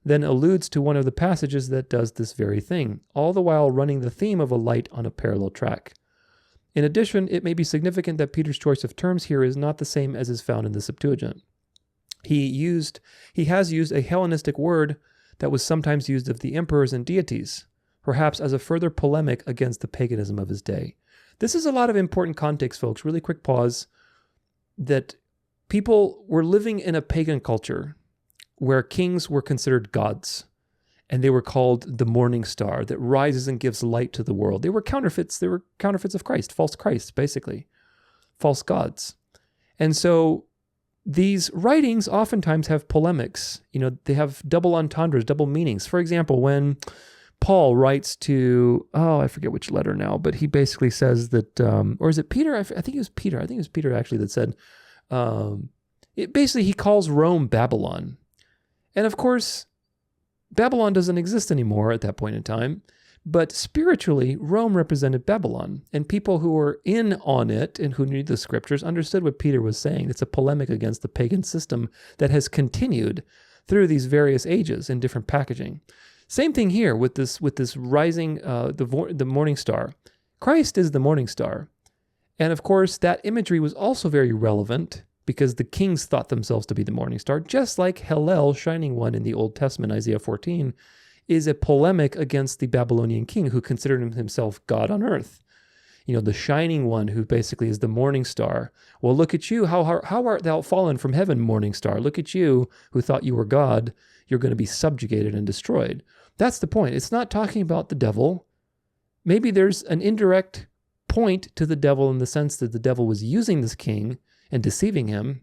then alludes to one of the passages that does this very thing, all the while running the theme of a light on a parallel track. In addition, it may be significant that Peter's choice of terms here is not the same as is found in the Septuagint. He has used a Hellenistic word that was sometimes used of the emperors and deities, perhaps as a further polemic against the paganism of his day. This is a lot of important context, folks. Really quick pause. That people were living in a pagan culture where kings were considered gods, and they were called the morning star that rises and gives light to the world. They were counterfeits. They were counterfeits of Christ, false Christs, basically, false gods. And so these writings oftentimes have polemics. They have double entendres, double meanings. For example, when Paul writes to, I forget which letter now, but he basically says that, or is it Peter? I think it was Peter. I think it was Peter actually that said, he calls Rome Babylon. And of course, Babylon doesn't exist anymore at that point in time, but spiritually, Rome represented Babylon, and people who were in on it and who knew the scriptures understood what Peter was saying. It's a polemic against the pagan system that has continued through these various ages in different packaging. Same thing here with this rising, the morning star. Christ is the morning star. And of course, that imagery was also very relevant because the kings thought themselves to be the morning star, just like Hillel, shining one in the Old Testament, Isaiah 14, is a polemic against the Babylonian king who considered himself God on earth. The shining one who basically is the morning star. Well, look at you. How art thou fallen from heaven, morning star? Look at you who thought you were God. You're going to be subjugated and destroyed. That's the point. It's not talking about the devil. Maybe there's an indirect point to the devil in the sense that the devil was using this king and deceiving him.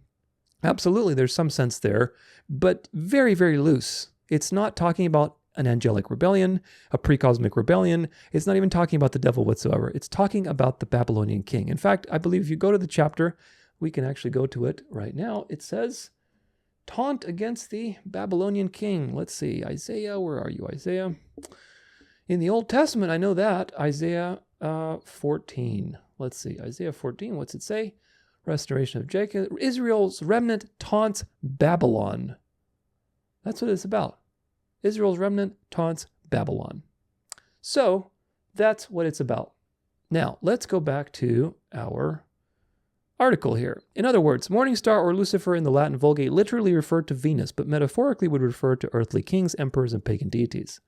Absolutely, there's some sense there, but very, very loose. It's not talking about an angelic rebellion, a pre-cosmic rebellion. It's not even talking about the devil whatsoever. It's talking about the Babylonian king. In fact, I believe if you go to the chapter, we can actually go to it right now. It says, taunt against the Babylonian king. Let's see, Isaiah, where are you, Isaiah? In the Old Testament, I know that, Isaiah 14. Let's see, Isaiah 14, what's it say? Restoration of Jacob. Israel's remnant taunts Babylon. That's what it's about. Israel's remnant taunts Babylon. So that's what it's about. Now, let's go back to our article here. In other words, morning star or Lucifer in the Latin Vulgate literally referred to Venus, but metaphorically would refer to earthly kings, emperors, and pagan deities.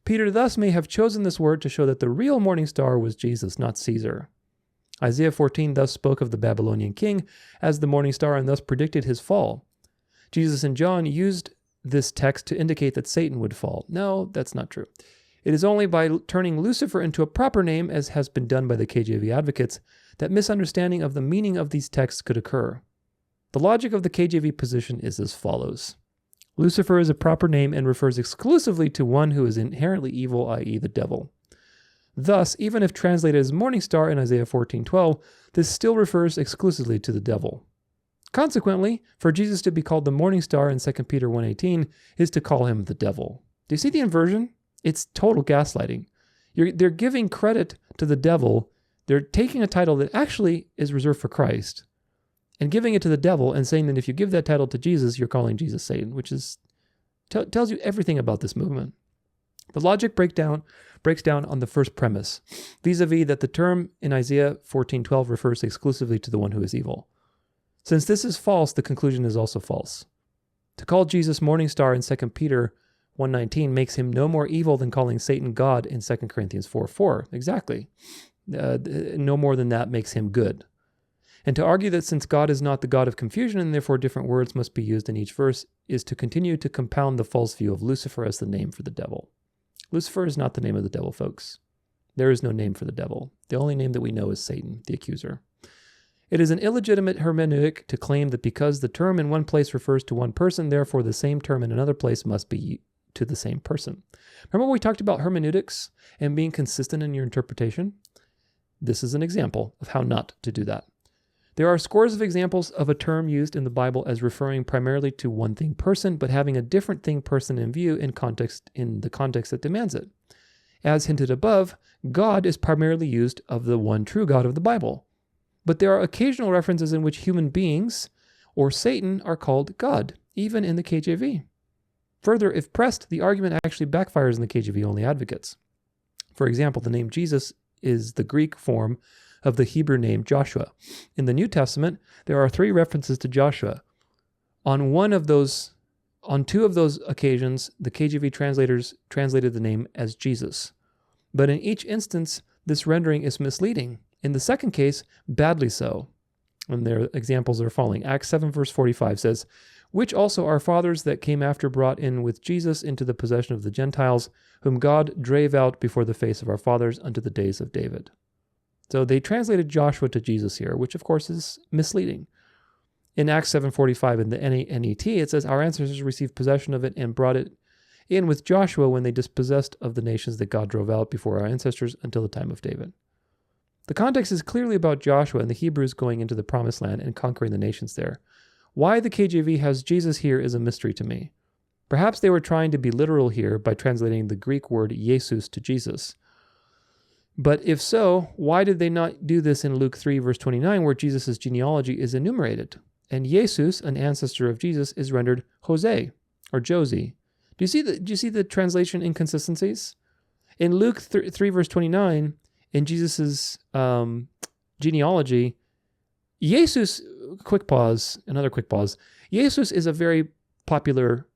Peter thus may have chosen this word to show that the real morning star was Jesus, not Caesar. Isaiah 14 thus spoke of the Babylonian king as the morning star and thus predicted his fall. Jesus and John used this text to indicate that Satan would fall. No, that's not true. It is only by turning Lucifer into a proper name, as has been done by the KJV advocates, that misunderstanding of the meaning of these texts could occur. The logic of the KJV position is as follows. Lucifer is a proper name and refers exclusively to one who is inherently evil, i.e. the devil. Thus, even if translated as morning star in Isaiah 14:12, this still refers exclusively to the devil. Consequently, for Jesus to be called the morning star in 2 Peter 1:18 is to call him the devil. Do you see the inversion? It's total gaslighting. They're giving credit to the devil. They're taking a title that actually is reserved for Christ and giving it to the devil and saying that if you give that title to Jesus, you're calling Jesus Satan, which is tells you everything about this movement. The logic breaks down on the first premise, vis-a-vis that the term in Isaiah 14:12 refers exclusively to the one who is evil. Since this is false, the conclusion is also false. To call Jesus morning star in 2 Peter 1:19 makes him no more evil than calling Satan God in 2 Corinthians 4:4. Exactly. No more than that makes him good. And to argue that since God is not the God of confusion and therefore different words must be used in each verse is to continue to compound the false view of Lucifer as the name for the devil. Lucifer is not the name of the devil, folks. There is no name for the devil. The only name that we know is Satan, the accuser. It is an illegitimate hermeneutic to claim that because the term in one place refers to one person, therefore the same term in another place must be to the same person. Remember when we talked about hermeneutics and being consistent in your interpretation? This is an example of how not to do that. There are scores of examples of a term used in the Bible as referring primarily to one thing person, but having a different thing person in view in the context that demands it. As hinted above, God is primarily used of the one true God of the Bible. But there are occasional references in which human beings or Satan are called God, even in the KJV. Further, if pressed, the argument actually backfires in the KJV Only advocates. For example, the name Jesus is the Greek form of the Hebrew name Joshua. In the New Testament, there are 3 references to Joshua. On two of those occasions, the KJV translators translated the name as Jesus. But in each instance, this rendering is misleading. In the second case, badly so. And their examples are following. Acts 7 verse 45 says, which also our fathers that came after brought in with Jesus into the possession of the Gentiles, whom God drave out before the face of our fathers unto the days of David. So they translated Joshua to Jesus here, which of course is misleading. In Acts 7:45 in the NET, it says, our ancestors received possession of it and brought it in with Joshua when they dispossessed of the nations that God drove out before our ancestors until the time of David. The context is clearly about Joshua and the Hebrews going into the promised land and conquering the nations there. Why the KJV has Jesus here is a mystery to me. Perhaps they were trying to be literal here by translating the Greek word Jesus to Jesus. But if so, why did they not do this in Luke 3 verse 29 where Jesus' genealogy is enumerated? And Jesus, an ancestor of Jesus, is rendered Jose or Josie. Do you see the translation inconsistencies? In Luke 3 verse 29, in Jesus' genealogy, Jesus, another quick pause. Jesus was a very popular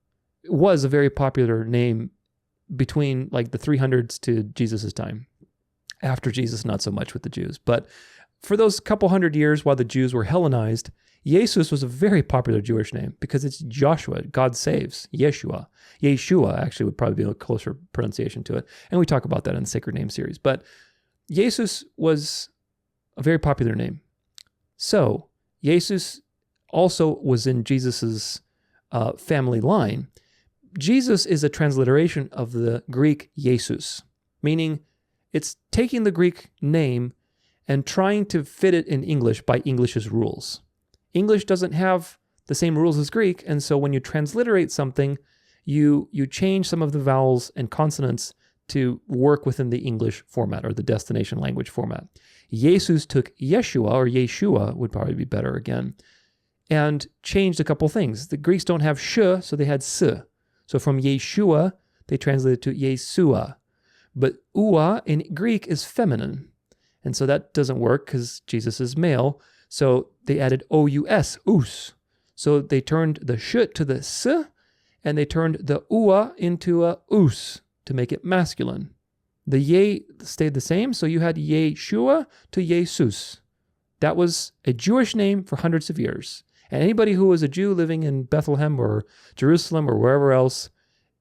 name between like the 300s to Jesus' time. After Jesus, not so much with the Jews. But for those couple hundred years while the Jews were Hellenized, Jesus was a very popular Jewish name because it's Joshua, God saves, Yeshua. Yeshua actually would probably be a closer pronunciation to it. And we talk about that in the Sacred Name series. But Jesus was a very popular name. So, Jesus also was in Jesus's family line. Jesus is a transliteration of the Greek Jesus, meaning it's taking the Greek name and trying to fit it in English by English's rules. English doesn't have the same rules as Greek, and so when you transliterate something, you change some of the vowels and consonants to work within the English format or the destination language format. Jesus took Yeshua, or Yeshua would probably be better again, and changed a couple things. The Greeks don't have sh, so they had s. So from Yeshua, they translated to Yesua. But ua in Greek is feminine. And so that doesn't work because Jesus is male. So they added ous, us. So they turned the sh to the s, and they turned the ua into a us to make it masculine. The ye stayed the same, so you had Yeshua to Jesus. That was a Jewish name for hundreds of years. And anybody who was a Jew living in Bethlehem or Jerusalem or wherever else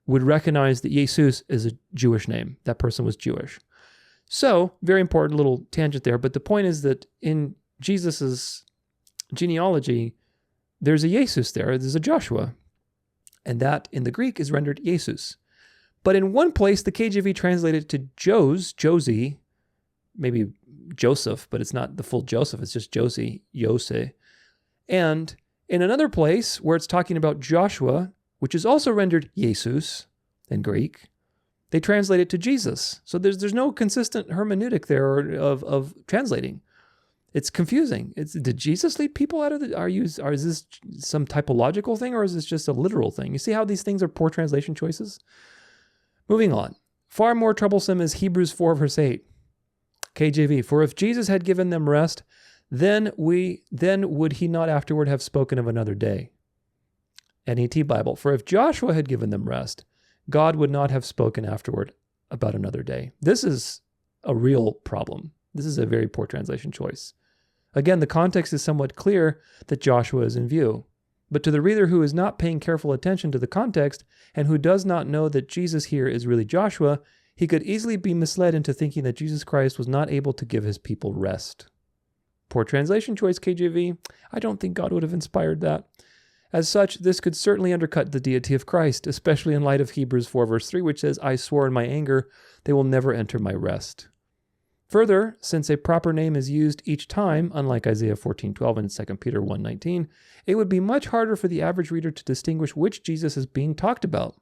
would recognize that Jesus is a Jewish name. That person was Jewish. So, very important little tangent there, but the point is that in Jesus's genealogy, there's a Jesus there's a Joshua, and that in the Greek is rendered Jesus. But in one place, the KJV translated to Josie, maybe Joseph, but it's not the full Joseph, it's just Josie, Yose. And in another place where it's talking about Joshua, which is also rendered Jesus in Greek, they translate it to Jesus. So there's no consistent hermeneutic there of translating. It's confusing. Did Jesus lead people out of the? Is this some typological thing, or is this just a literal thing? You see how these things are poor translation choices? Moving on. Far more troublesome is Hebrews 4 verse 8. KJV, for if Jesus had given them rest, then would he not afterward have spoken of another day? NET Bible, for if Joshua had given them rest, God would not have spoken afterward about another day. This is a real problem. This is a very poor translation choice. Again, the context is somewhat clear that Joshua is in view. But to the reader who is not paying careful attention to the context and who does not know that Jesus here is really Joshua, he could easily be misled into thinking that Jesus Christ was not able to give his people rest. Poor translation choice, KJV. I don't think God would have inspired that. As such, this could certainly undercut the deity of Christ, especially in light of Hebrews 4 verse 3, which says, I swore in my anger, they will never enter my rest. Further, since a proper name is used each time, unlike Isaiah 14:12 and 2 Peter 1:19, it would be much harder for the average reader to distinguish which Jesus is being talked about.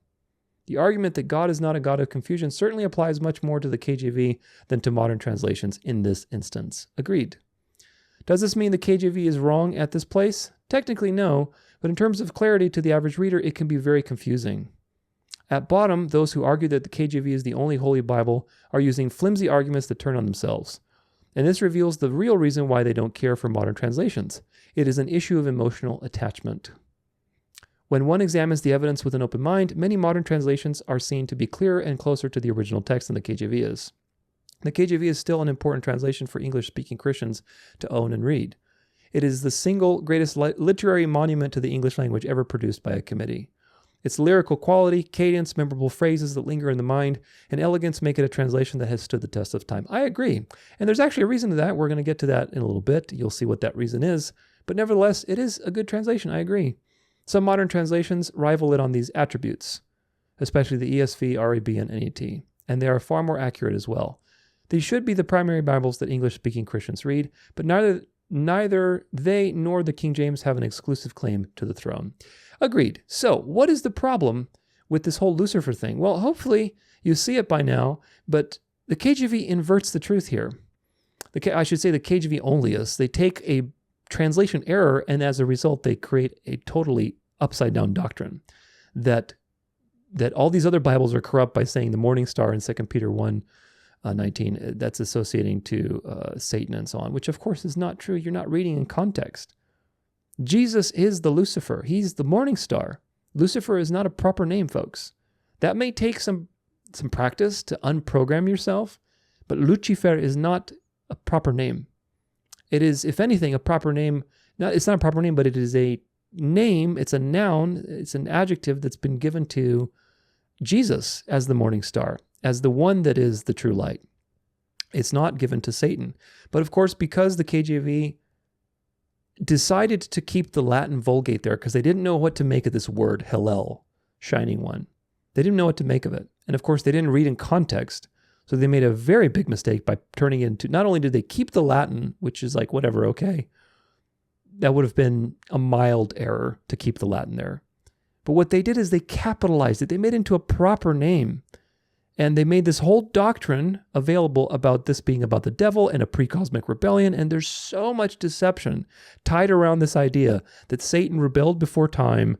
The argument that God is not a God of confusion certainly applies much more to the KJV than to modern translations in this instance. Agreed. Does this mean the KJV is wrong at this place? Technically, no, but in terms of clarity to the average reader, it can be very confusing. At bottom, those who argue that the KJV is the only Holy Bible are using flimsy arguments that turn on themselves. And this reveals the real reason why they don't care for modern translations. It is an issue of emotional attachment. When one examines the evidence with an open mind, many modern translations are seen to be clearer and closer to the original text than the KJV is. The KJV is still an important translation for English-speaking Christians to own and read. It is the single greatest literary monument to the English language ever produced by a committee. Its lyrical quality, cadence, memorable phrases that linger in the mind, and elegance make it a translation that has stood the test of time. I agree. And there's actually a reason to that. We're going to get to that in a little bit. You'll see what that reason is. But nevertheless, it is a good translation. I agree. Some modern translations rival it on these attributes, especially the ESV, RAB, and NET. And they are far more accurate as well. These should be the primary Bibles that English-speaking Christians read, but neither they nor the King James have an exclusive claim to the throne. Agreed. So, what is the problem with this whole Lucifer thing? Well, hopefully you see it by now, but the KJV inverts the truth here. I should say the KJV Onlyists. They take a translation error, and as a result, they create a totally upside-down doctrine that all these other Bibles are corrupt by saying the morning star in 2 Peter 1:19, that's associating to Satan and so on, which of course is not true. You're not reading in context. Jesus is the Lucifer. He's the morning star. Lucifer is not a proper name, folks. That may take some practice to unprogram yourself, but Lucifer is not a proper name. It is, if anything, a proper name. It's not a proper name, but it is a name. It's a noun. It's an adjective that's been given to Jesus as the morning star, as the one that is the true light. It's not given to Satan. But of course, because the KJV decided to keep the Latin Vulgate there because they didn't know what to make of this word, Hillel, shining one. They didn't know what to make of it. And of course, they didn't read in context. So they made a very big mistake by turning it into, not only did they keep the Latin, which is like, whatever, okay. That would have been a mild error to keep the Latin there. But what they did is they capitalized it. They made it into a proper name. And they made this whole doctrine available about this being about the devil and a pre-cosmic rebellion. And there's so much deception tied around this idea that Satan rebelled before time.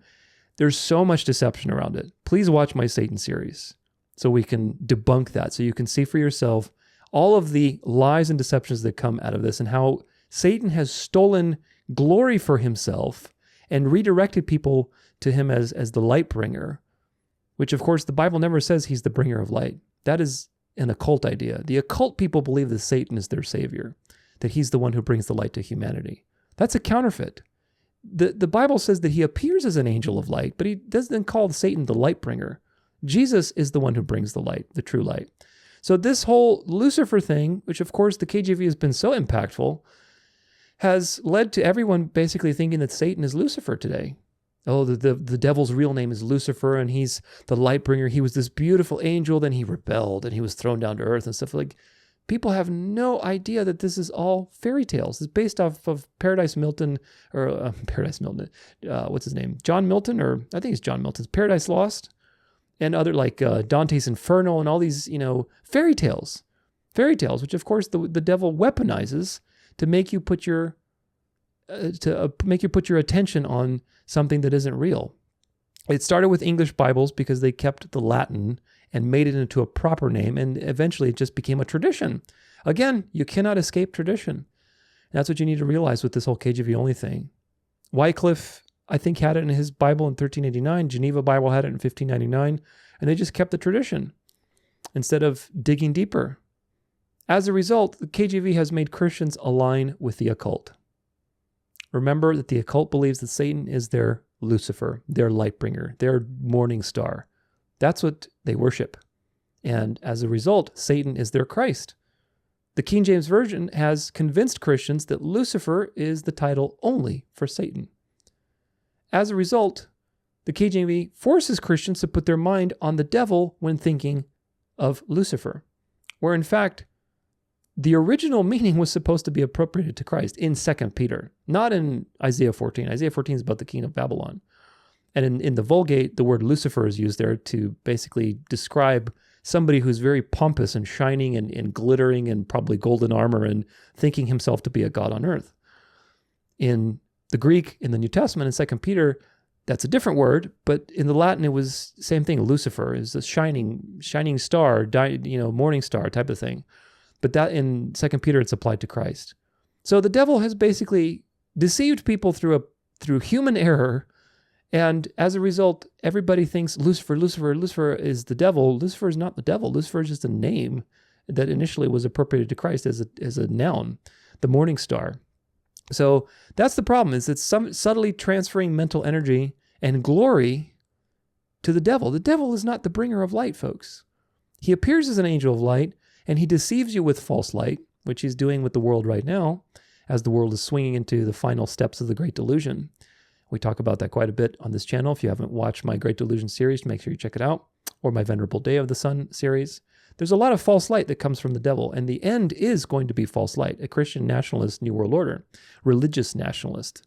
There's so much deception around it. Please watch my Satan series so we can debunk that, so you can see for yourself all of the lies and deceptions that come out of this and how Satan has stolen glory for himself and redirected people to him as the light bringer, which of course the Bible never says he's the bringer of light. That is an occult idea. The occult people believe that Satan is their savior, that he's the one who brings the light to humanity. That's a counterfeit. The Bible says that he appears as an angel of light, but he doesn't call Satan the light bringer. Jesus is the one who brings the light, the true light. So this whole Lucifer thing, which of course the KJV has been so impactful, has led to everyone basically thinking that Satan is Lucifer today. Oh, the devil's real name is Lucifer, and he's the light bringer. He was this beautiful angel, then he rebelled, and he was thrown down to earth and stuff. Like, people have no idea that this is all fairy tales. It's based off of Paradise Milton, what's his name? John Milton, or I think it's John Milton's Paradise Lost, and other like Dante's Inferno, and all these, fairy tales, which of course the devil weaponizes to make you put your attention on something that isn't real. It started with English Bibles because they kept the Latin and made it into a proper name, and eventually it just became a tradition. Again, you cannot escape tradition. And that's what you need to realize with this whole KJV Only thing. Wycliffe, I think, had it in his Bible in 1389. Geneva Bible had it in 1599, and they just kept the tradition instead of digging deeper. As a result, the KJV has made Christians align with the occult. Remember that the occult believes that Satan is their Lucifer, their light bringer, their morning star. That's what they worship. And as a result, Satan is their Christ. The King James Version has convinced Christians that Lucifer is the title only for Satan. As a result, the KJV forces Christians to put their mind on the devil when thinking of Lucifer, where in fact, the original meaning was supposed to be appropriated to Christ in 2 Peter, not in Isaiah 14. Isaiah 14 is about the king of Babylon. And in the Vulgate, the word Lucifer is used there to basically describe somebody who's very pompous and shining and glittering and probably golden armor and thinking himself to be a god on earth. In the Greek, in the New Testament, in 2 Peter, that's a different word, but in the Latin, it was the same thing. Lucifer is a shining star, morning star type of thing. But that in 2 Peter, it's applied to Christ. So the devil has basically deceived people through human error. And as a result, everybody thinks Lucifer is the devil. Lucifer is not the devil. Lucifer is just a name that initially was appropriated to Christ as a noun, the morning star. So that's the problem, is it's subtly transferring mental energy and glory to the devil. The devil is not the bringer of light, folks. He appears as an angel of light, and he deceives you with false light, which he's doing with the world right now, as the world is swinging into the final steps of the Great Delusion. We talk about that quite a bit on this channel. If you haven't watched my Great Delusion series, make sure you check it out, or my Venerable Day of the Sun series. There's a lot of false light that comes from the devil, and the end is going to be false light, a Christian nationalist New World Order, religious nationalist.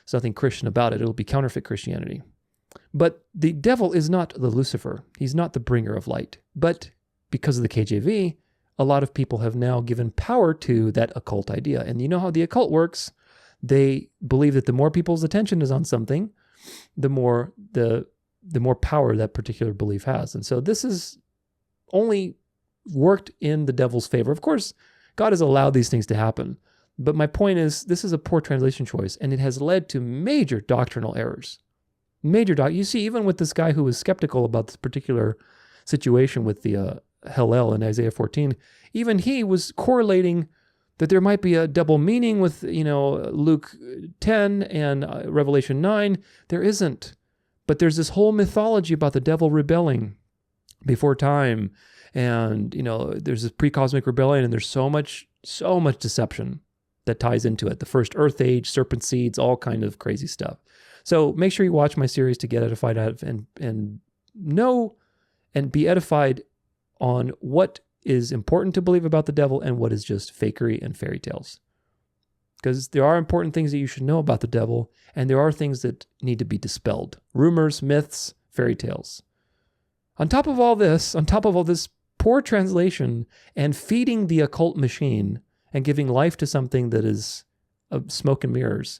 There's nothing Christian about it. It'll be counterfeit Christianity. But the devil is not the Lucifer. He's not the bringer of light. But because of the KJV, a lot of people have now given power to that occult idea. And you know how the occult works. They believe that the more people's attention is on something, the more power that particular belief has. And so this is only worked in the devil's favor. Of course, God has allowed these things to happen. But my point is, this is a poor translation choice, and it has led to major doctrinal errors. You see, even with this guy who was skeptical about this particular situation with the Hillel in Isaiah 14, even he was correlating that there might be a double meaning with, Luke 10 and Revelation 9. There isn't. But there's this whole mythology about the devil rebelling before time. And, there's this pre-cosmic rebellion, and there's so much deception that ties into it. The first earth age, serpent seeds, all kind of crazy stuff. So make sure you watch my series to get edified out of and know and be edified on what is important to believe about the devil and what is just fakery and fairy tales. Because there are important things that you should know about the devil, and there are things that need to be dispelled. Rumors, myths, fairy tales. On top of all this poor translation and feeding the occult machine and giving life to something that is smoke and mirrors,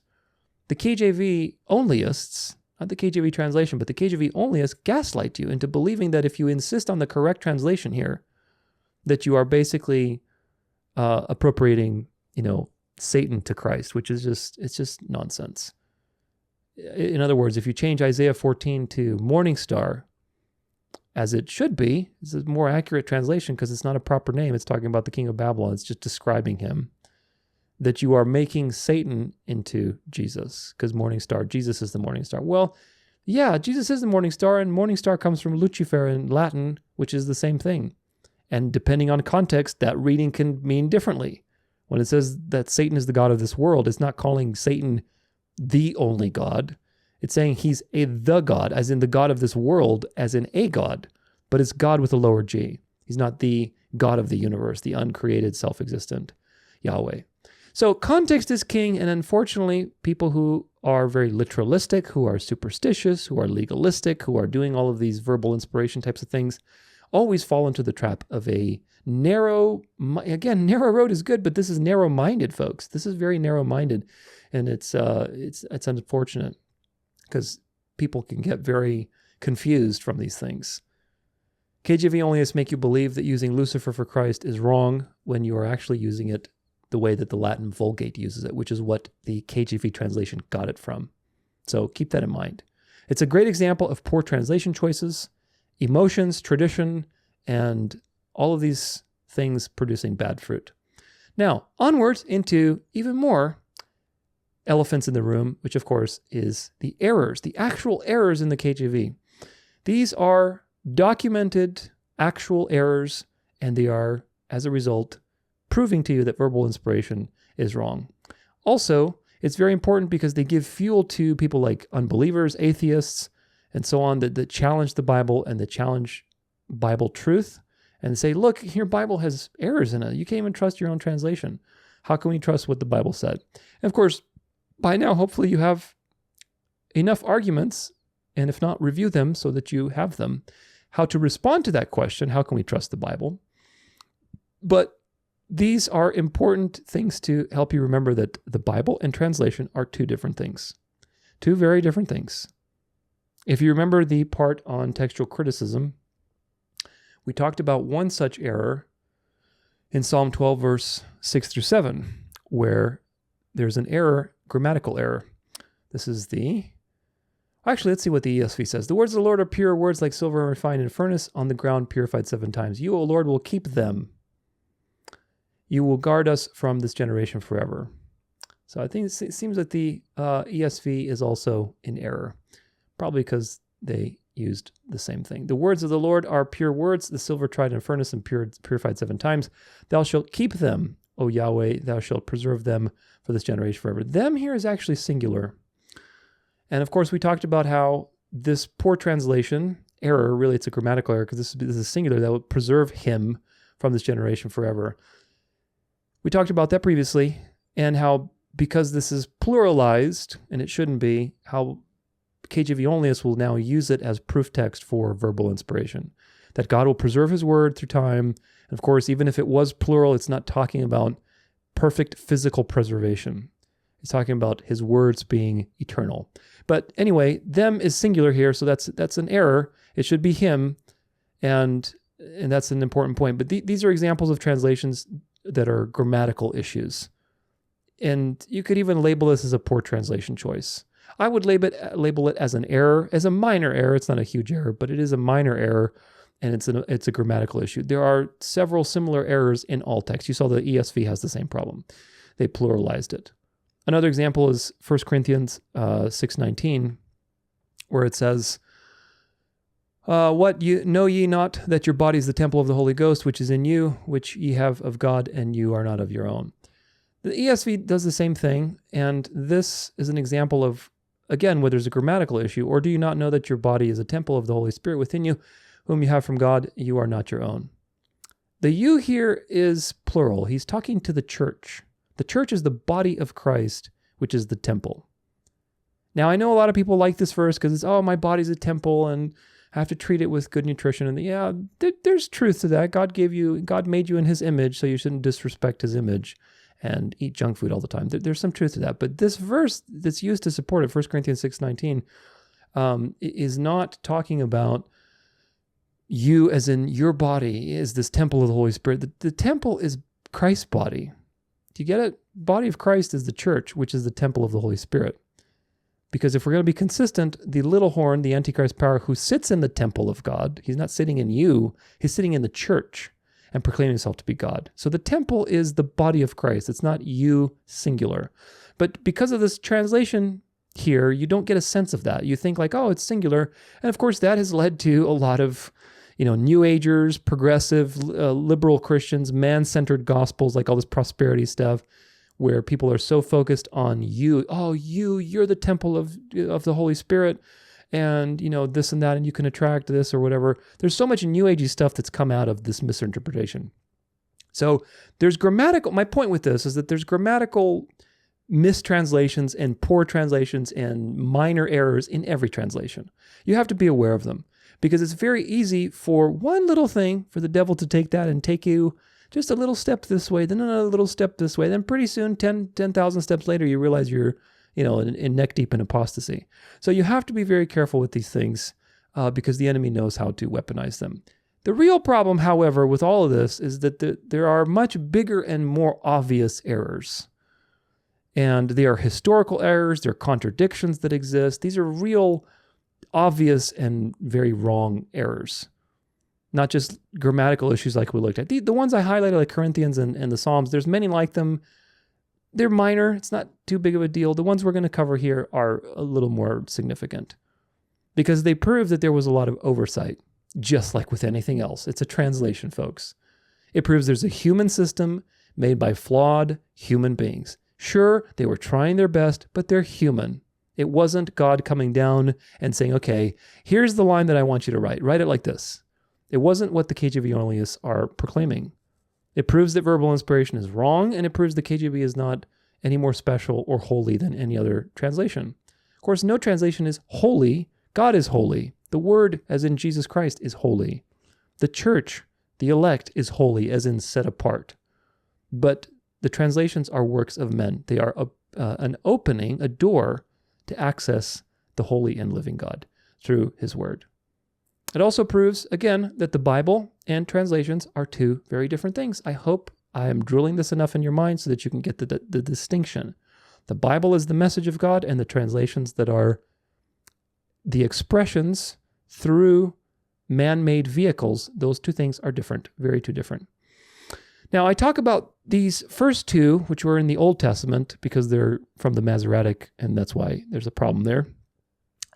the KJV Onlyists, not the KJV translation, but the KJV Onlyists gaslight you into believing that if you insist on the correct translation here, that you are basically appropriating, Satan to Christ, which is just nonsense. In other words, if you change Isaiah 14 to morning star, as it should be, it's a more accurate translation because it's not a proper name. It's talking about the king of Babylon. It's just describing him. That you are making Satan into Jesus, because morning star, Jesus is the morning star. Well, yeah, Jesus is the morning star, and morning star comes from Lucifer in Latin, which is the same thing. And depending on context, that reading can mean differently. When it says that Satan is the god of this world, it's not calling Satan the only god. It's saying he's the god, as in the god of this world, as in a god, but it's God with a lower g. He's not the God of the universe, the uncreated, self-existent Yahweh. So context is king, and unfortunately, people who are very literalistic, who are superstitious, who are legalistic, who are doing all of these verbal inspiration types of things, always fall into the trap of a narrow road is good, but this is narrow-minded, folks. This is very narrow-minded, and it's unfortunate because people can get very confused from these things. KJV Onlyists make you believe that using Lucifer for Christ is wrong when you are actually using it the way that the Latin Vulgate uses it, which is what the KJV translation got it from. So keep that in mind. It's a great example of poor translation choices, emotions, tradition, and all of these things producing bad fruit. Now, onwards into even more elephants in the room, which of course is the errors, the actual errors in the KJV. These are documented actual errors, and they are, as a result, proving to you that verbal inspiration is wrong. Also, it's very important because they give fuel to people like unbelievers, atheists, and so on that challenge the Bible and that challenge Bible truth and say, look, your Bible has errors in it. You can't even trust your own translation. How can we trust what the Bible said? And of course, by now, hopefully you have enough arguments, and if not, review them so that you have them, how to respond to that question, how can we trust the Bible? But these are important things to help you remember that the Bible and translation are two different things. Two very different things. If you remember the part on textual criticism, we talked about one such error in Psalm 12, verse 6 through 7, where there's an error, grammatical error. This is actually, let's see what the ESV says. The words of the Lord are pure, words like silver refined in a furnace, on the ground purified 7 times. You, O Lord, will keep them. You will guard us from this generation forever. So I think it seems that the ESV is also in error, probably because they used the same thing. The words of the Lord are pure words, the silver tried in a furnace and purified 7 times. Thou shalt keep them, O Yahweh, thou shalt preserve them for this generation forever. Them here is actually singular. And of course, we talked about how this poor translation error, really it's a grammatical error because this is singular, that will preserve him from this generation forever. We talked about that previously, and how because this is pluralized, and it shouldn't be, how KJV Onlyists will now use it as proof text for verbal inspiration. That God will preserve his word through time. And of course, even if it was plural, it's not talking about perfect physical preservation. It's talking about his words being eternal. But anyway, them is singular here, so that's an error. It should be him, and that's an important point. But these are examples of translations that are grammatical issues. And you could even label this as a poor translation choice. I would label it as an error, as a minor error. It's not a huge error, but it is a minor error, and it's a grammatical issue. There are several similar errors in all texts. You saw the ESV has the same problem. They pluralized it. Another example is 1 Corinthians 6:19, where it says, what know ye not that your body is the temple of the Holy Ghost, which is in you, which ye have of God, and you are not of your own. The ESV does the same thing, and this is an example of, again, where there's a grammatical issue. Or do you not know that your body is a temple of the Holy Spirit within you, whom you have from God? You are not your own. The you here is plural. He's talking to the church. The church is the body of Christ, which is the temple. Now, I know a lot of people like this verse because it's, oh, my body's a temple, and I have to treat it with good nutrition. And yeah, there's truth to that. God made you in his image, so you shouldn't disrespect his image and eat junk food all the time. There's some truth to that. But this verse that's used to support it, 1 Corinthians 6:19, is not talking about you as in your body is this temple of the Holy Spirit. The temple is Christ's body. Do you get it? Body of Christ is the church, which is the temple of the Holy Spirit. Because if we're going to be consistent, the little horn, the Antichrist power, who sits in the temple of God, he's not sitting in you, he's sitting in the church and proclaiming himself to be God. So the temple is the body of Christ. It's not you singular. But because of this translation here, you don't get a sense of that. You think like, oh, it's singular. And of course, that has led to a lot of, New Agers, progressive, liberal Christians, man-centered gospels, like all this prosperity stuff, where people are so focused on you. Oh, you're the temple of the Holy Spirit, and this and that, and you can attract this or whatever. There's so much New Agey stuff that's come out of this misinterpretation. So there's grammatical. My point with this is that there's grammatical mistranslations and poor translations and minor errors in every translation. You have to be aware of them because it's very easy for one little thing for the devil to take that and take you just a little step this way, then another little step this way. Then pretty soon, 10,000 steps later, you realize you're, in neck deep in apostasy. So you have to be very careful with these things because the enemy knows how to weaponize them. The real problem, however, with all of this is that there are much bigger and more obvious errors. And they are historical errors. There are contradictions that exist. These are real, obvious, and very wrong errors. Not just grammatical issues like we looked at. The ones I highlighted, like Corinthians and the Psalms, there's many like them. they're minor. It's not too big of a deal. The ones we're going to cover here are a little more significant because they prove that there was a lot of oversight, just like with anything else. It's a translation, folks. It proves there's a human system made by flawed human beings. Sure, they were trying their best, but they're human. It wasn't God coming down and saying, okay, here's the line that I want you to write. Write it like this. It wasn't what the KJV Onlyists are proclaiming. It proves that verbal inspiration is wrong, and it proves the KJV is not any more special or holy than any other translation. Of course, no translation is holy. God is holy. The Word, as in Jesus Christ, is holy. The church, the elect, is holy, as in set apart. But the translations are works of men. They are an opening, a door to access the holy and living God through His Word. It also proves, again, that the Bible and translations are two very different things. I hope I am drilling this enough in your mind so that you can get the distinction. The Bible is the message of God, and the translations that are the expressions through man-made vehicles, those two things are different, very two different. Now, I talk about these first two, which were in the Old Testament, because they're from the Masoretic, and that's why there's a problem there.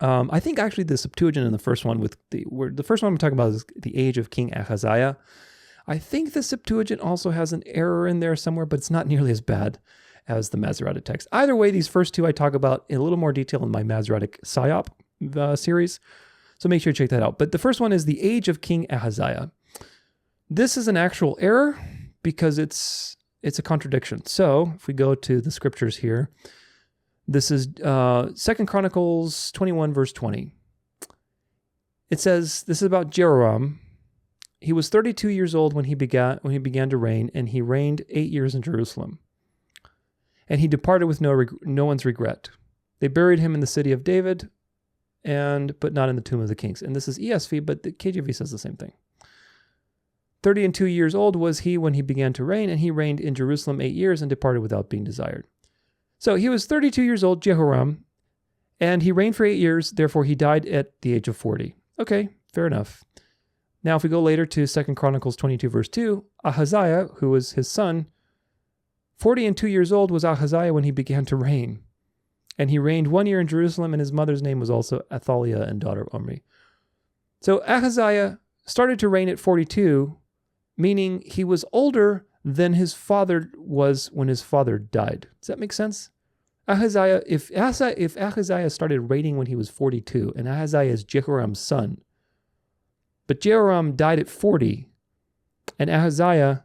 I think actually the Septuagint in the first one, the first one I'm talking about is the age of King Ahaziah. I think the Septuagint also has an error in there somewhere, but it's not nearly as bad as the Masoretic text. Either way, these first two I talk about in a little more detail in my Masoretic Psyop series, so make sure to check that out. But the first one is the age of King Ahaziah. This is an actual error because it's a contradiction. So if we go to the scriptures here, this is 2 Chronicles 21, verse 20. It says, this is about Jehoram. He was 32 years old when he began to reign, and he reigned 8 years in Jerusalem. And he departed with no one's regret. They buried him in the city of David, but not in the tomb of the kings. And this is ESV, but the KJV says the same thing. 32 years old was he when he began to reign, and he reigned in Jerusalem 8 years and departed without being desired. So he was 32 years old, Jehoram, and he reigned for 8 years, therefore he died at the age of 40. Okay, fair enough. Now if we go later to 2 Chronicles 22, verse 2, Ahaziah, who was his son, 40 and 2 years old was Ahaziah when he began to reign. And he reigned 1 year in Jerusalem, and his mother's name was also Athaliah and daughter of Omri. So Ahaziah started to reign at 42, meaning he was older than his father was when his father died. Does that make sense? If Ahaziah started reigning when he was 42, and Ahaziah is Jehoram's son, but Jehoram died at 40, and Ahaziah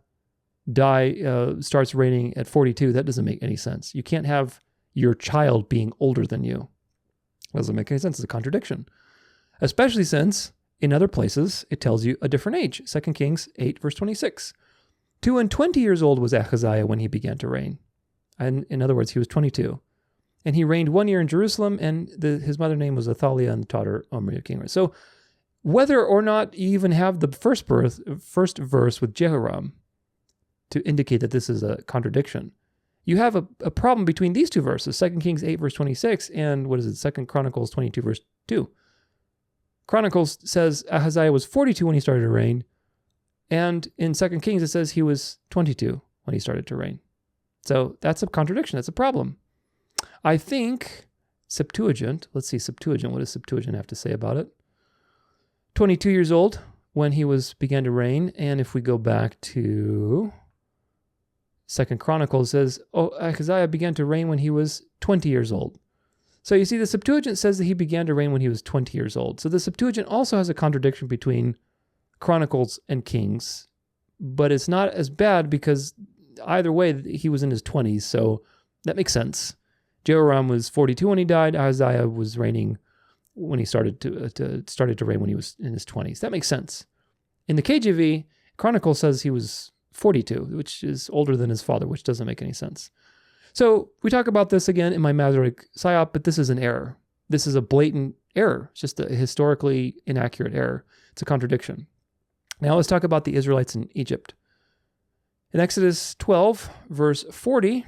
starts reigning at 42, that doesn't make any sense. You can't have your child being older than you. That doesn't make any sense. It's a contradiction. Especially since, in other places, it tells you a different age. 2 Kings 8, verse 26. 22 years old was Ahaziah when he began to reign. And in other words, he was 22. And he reigned 1 year in Jerusalem, and his mother's name was Athaliah and daughter Omri of King. So whether or not you even have the first verse with Jehoram to indicate that this is a contradiction, you have a problem between these two verses, 2 Kings 8, verse 26, and 2 Chronicles 22, verse 2. Chronicles says Ahaziah was 42 when he started to reign, and in 2 Kings it says he was 22 when he started to reign. So that's a contradiction. That's a problem. I think Septuagint, let's see Septuagint, what does Septuagint have to say about it? 22 years old when he began to reign, and if we go back to 2 Chronicles, it says, Ahaziah began to reign when he was 20 years old. So you see, the Septuagint says that he began to reign when he was 20 years old. So the Septuagint also has a contradiction between Chronicles and Kings, but it's not as bad because either way, he was in his 20s, so that makes sense. Jehoram was 42 when he died. Ahaziah was reigning when he started to reign when he was in his 20s. That makes sense. In the KJV, Chronicles says he was 42, which is older than his father, which doesn't make any sense. So we talk about this again in my Masoretic Psyop, but this is an error. This is a blatant error. It's just a historically inaccurate error. It's a contradiction. Now let's talk about the Israelites in Egypt. In Exodus 12, verse 40,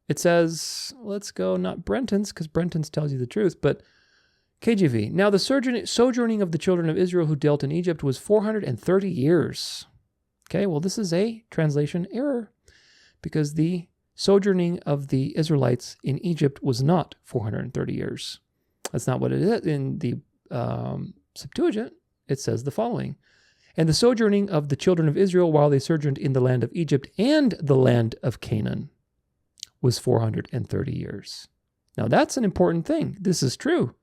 it says, let's go not Brenton's, because Brenton's tells you the truth, but KJV. Now the sojourning of the children of Israel who dealt in Egypt was 430 years. Okay, well this is a translation error, because the sojourning of the Israelites in Egypt was not 430 years. That's not what it is. In the Septuagint, it says the following. And the sojourning of the children of Israel while they sojourned in the land of Egypt and the land of Canaan was 430 years. Now that's an important thing. This is true.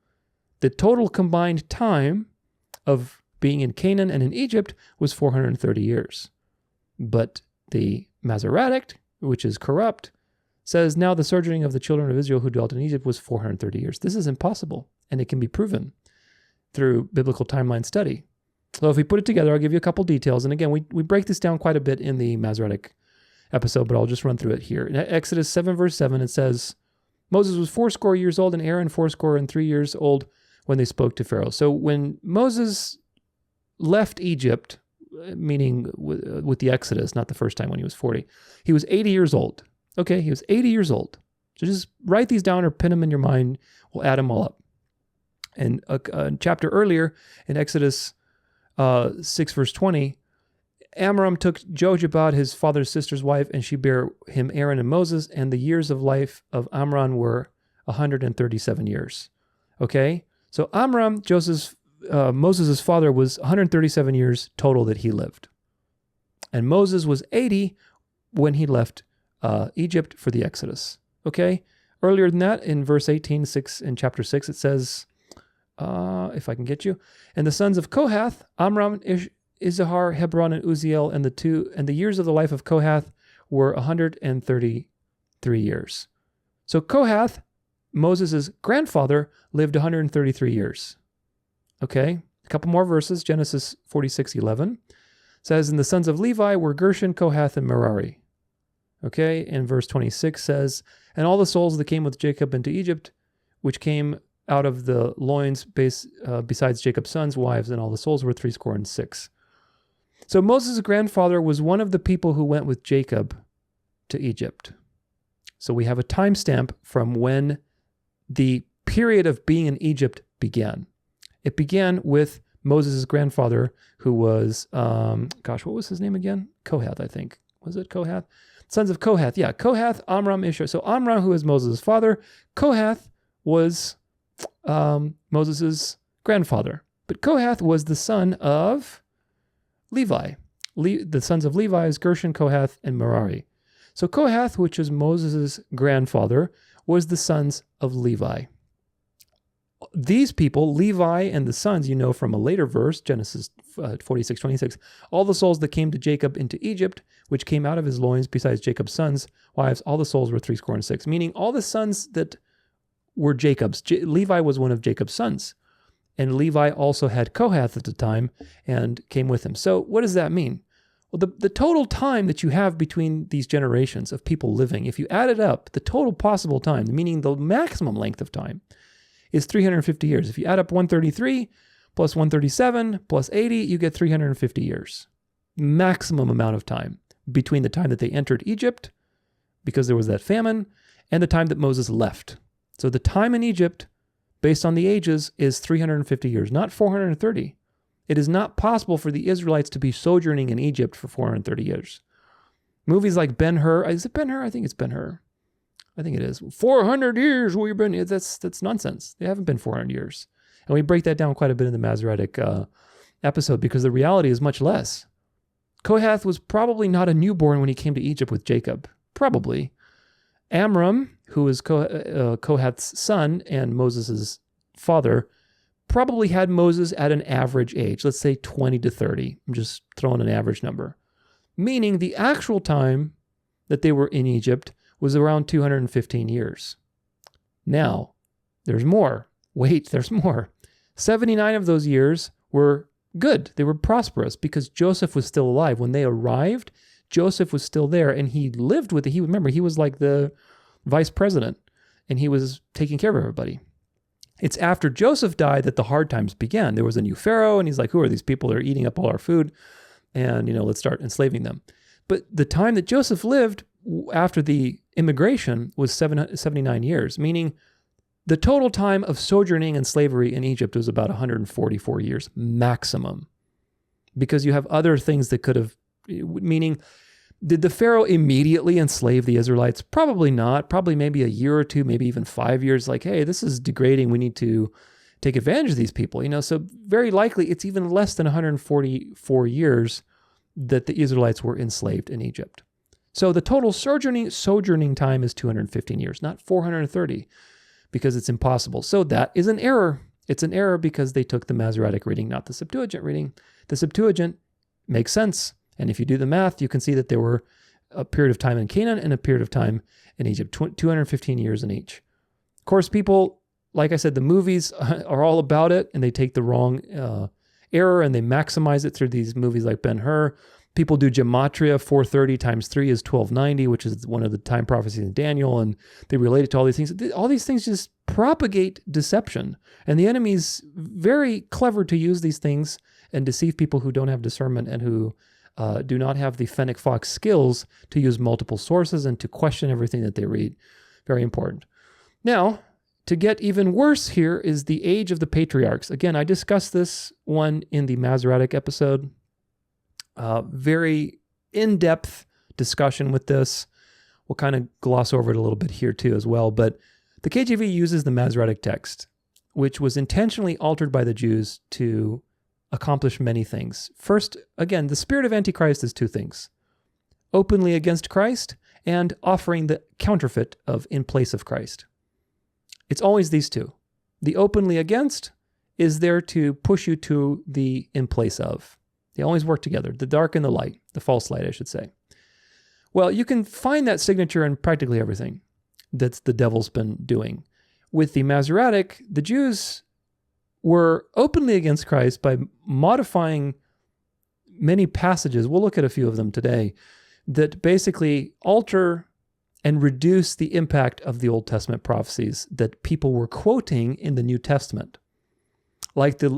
The total combined time of being in Canaan and in Egypt was 430 years. But the Masoretic, which is corrupt, says now the sojourning of the children of Israel who dwelt in Egypt was 430 years. This is impossible, and it can be proven through biblical timeline study. So if we put it together, I'll give you a couple details. And again, we break this down quite a bit in the Masoretic episode, but I'll just run through it here. In Exodus 7, verse 7, it says, Moses was 80 years old, and Aaron 83 years old when they spoke to Pharaoh. So when Moses left Egypt, meaning with the Exodus, not the first time when he was 40, he was 80 years old. Okay, he was 80 years old. So just write these down or pin them in your mind. We'll add them all up. And a chapter earlier, in Exodus 6, verse 20, Amram took Jochebed, his father's sister's wife, and she bare him Aaron and Moses, and the years of life of Amram were 137 years. Okay? So Amram, Moses' father, was 137 years total that he lived. And Moses was 80 when he left Egypt for the Exodus. Okay? Earlier than that, in verse 18, in chapter 6, it says, if I can get you, and the sons of Kohath, Amram, Izahar, Hebron, and Uziel, and the years of the life of Kohath were 133 years. So Kohath, Moses' grandfather, lived 133 years. Okay, a couple more verses. Genesis 46:11 says, and the sons of Levi were Gershon, Kohath, and Merari. Okay, and verse 26 says, and all the souls that came with Jacob into Egypt, which came out of the loins besides Jacob's sons' wives, and all the souls were 66. So Moses' grandfather was one of the people who went with Jacob to Egypt. So we have a timestamp from when the period of being in Egypt began. It began with Moses' grandfather, who was, what was his name again? Kohath, I think. Was it Kohath? Sons of Kohath. Yeah, Kohath, Amram, Ishar. So Amram, who is Moses' father, Kohath was Moses' grandfather. But Kohath was the son of Levi. The sons of Levi is Gershon, Kohath, and Merari. So Kohath, which is Moses' grandfather, was the sons of Levi. These people, Levi and the sons, you know from a later verse, Genesis 46:26, all the souls that came to Jacob into Egypt, which came out of his loins besides Jacob's sons' wives, all the souls were 66, meaning all the sons that were Jacob's. Levi was one of Jacob's sons. And Levi also had Kohath at the time and came with him. So what does that mean? Well, the total time that you have between these generations of people living, if you add it up, the total possible time, meaning the maximum length of time, is 350 years. If you add up 133 plus 137 plus 80, you get 350 years. Maximum amount of time between the time that they entered Egypt, because there was that famine, and the time that Moses left. So the time in Egypt, based on the ages, is 350 years, not 430. It is not possible for the Israelites to be sojourning in Egypt for 430 years. Movies like Ben-Hur, is it Ben-Hur? I think it's Ben-Hur. I think it is. 400 years we've been, that's nonsense. They haven't been 400 years. And we break that down quite a bit in the Masoretic episode, because the reality is much less. Kohath was probably not a newborn when he came to Egypt with Jacob. Probably. Amram, who is Kohath's son and Moses' father, probably had Moses at an average age, let's say 20 to 30. I'm just throwing an average number. Meaning the actual time that they were in Egypt was around 215 years. Now, there's more. Wait, there's more. 79 of those years were good. They were prosperous because Joseph was still alive. When they arrived, Joseph was still there, and he lived with it. Remember, he was like the vice president, and he was taking care of everybody. It's after Joseph died that the hard times began. There was a new Pharaoh, and he's like, who are these people that are eating up all our food? And, let's start enslaving them. But the time that Joseph lived after the immigration was 79 years, meaning the total time of sojourning and slavery in Egypt was about 144 years maximum, because you have other things that could have, meaning Did the Pharaoh immediately enslave the Israelites? Probably not. Probably maybe a year or two, maybe even 5 years. Like, hey, this is degrading. We need to take advantage of these people. So very likely it's even less than 144 years that the Israelites were enslaved in Egypt. So the total sojourning time is 215 years, not 430, because it's impossible. So that is an error. It's an error because they took the Masoretic reading, not the Septuagint reading. The Septuagint makes sense. And if you do the math, you can see that there were a period of time in Canaan and a period of time in Egypt, 215 years in each. Of course, people, like I said, the movies are all about it, and they take the wrong error and they maximize it through these movies like Ben-Hur. People do gematria, 430 times 3 is 1290, which is one of the time prophecies in Daniel, and they relate it to all these things. All these things just propagate deception, and the enemy's very clever to use these things and deceive people who don't have discernment and who do not have the Fennec Fox skills to use multiple sources and to question everything that they read. Very important. Now, to get even worse here is the age of the patriarchs. Again, I discussed this one in the Masoretic episode. Very in-depth discussion with this. We'll kind of gloss over it a little bit here too as well. But the KJV uses the Masoretic text, which was intentionally altered by the Jews to accomplish many things. First, again, the spirit of Antichrist is two things: openly against Christ and offering the counterfeit of in place of Christ. It's always these two. The openly against is there to push you to the in place of. They always work together, the dark and the light, the false light, I should say. Well, you can find that signature in practically everything that the devil's been doing. With the Masoretic, the Jews were openly against Christ by modifying many passages. We'll look at a few of them today that basically alter and reduce the impact of the Old Testament prophecies that people were quoting in the New Testament. Like the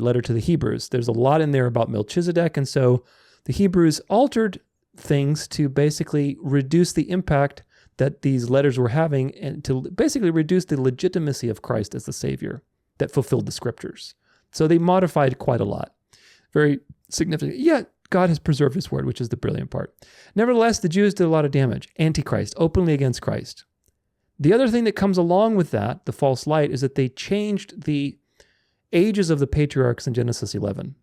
letter to the Hebrews. There's a lot in there about Melchizedek, and so the Hebrews altered things to basically reduce the impact that these letters were having and to basically reduce the legitimacy of Christ as the Savior that fulfilled the Scriptures. So they modified quite a lot. Very significant. Yet God has preserved His word, which is the brilliant part. Nevertheless, the Jews did a lot of damage. Antichrist, openly against Christ. The other thing that comes along with that, the false light, is that they changed the ages of the patriarchs in Genesis 11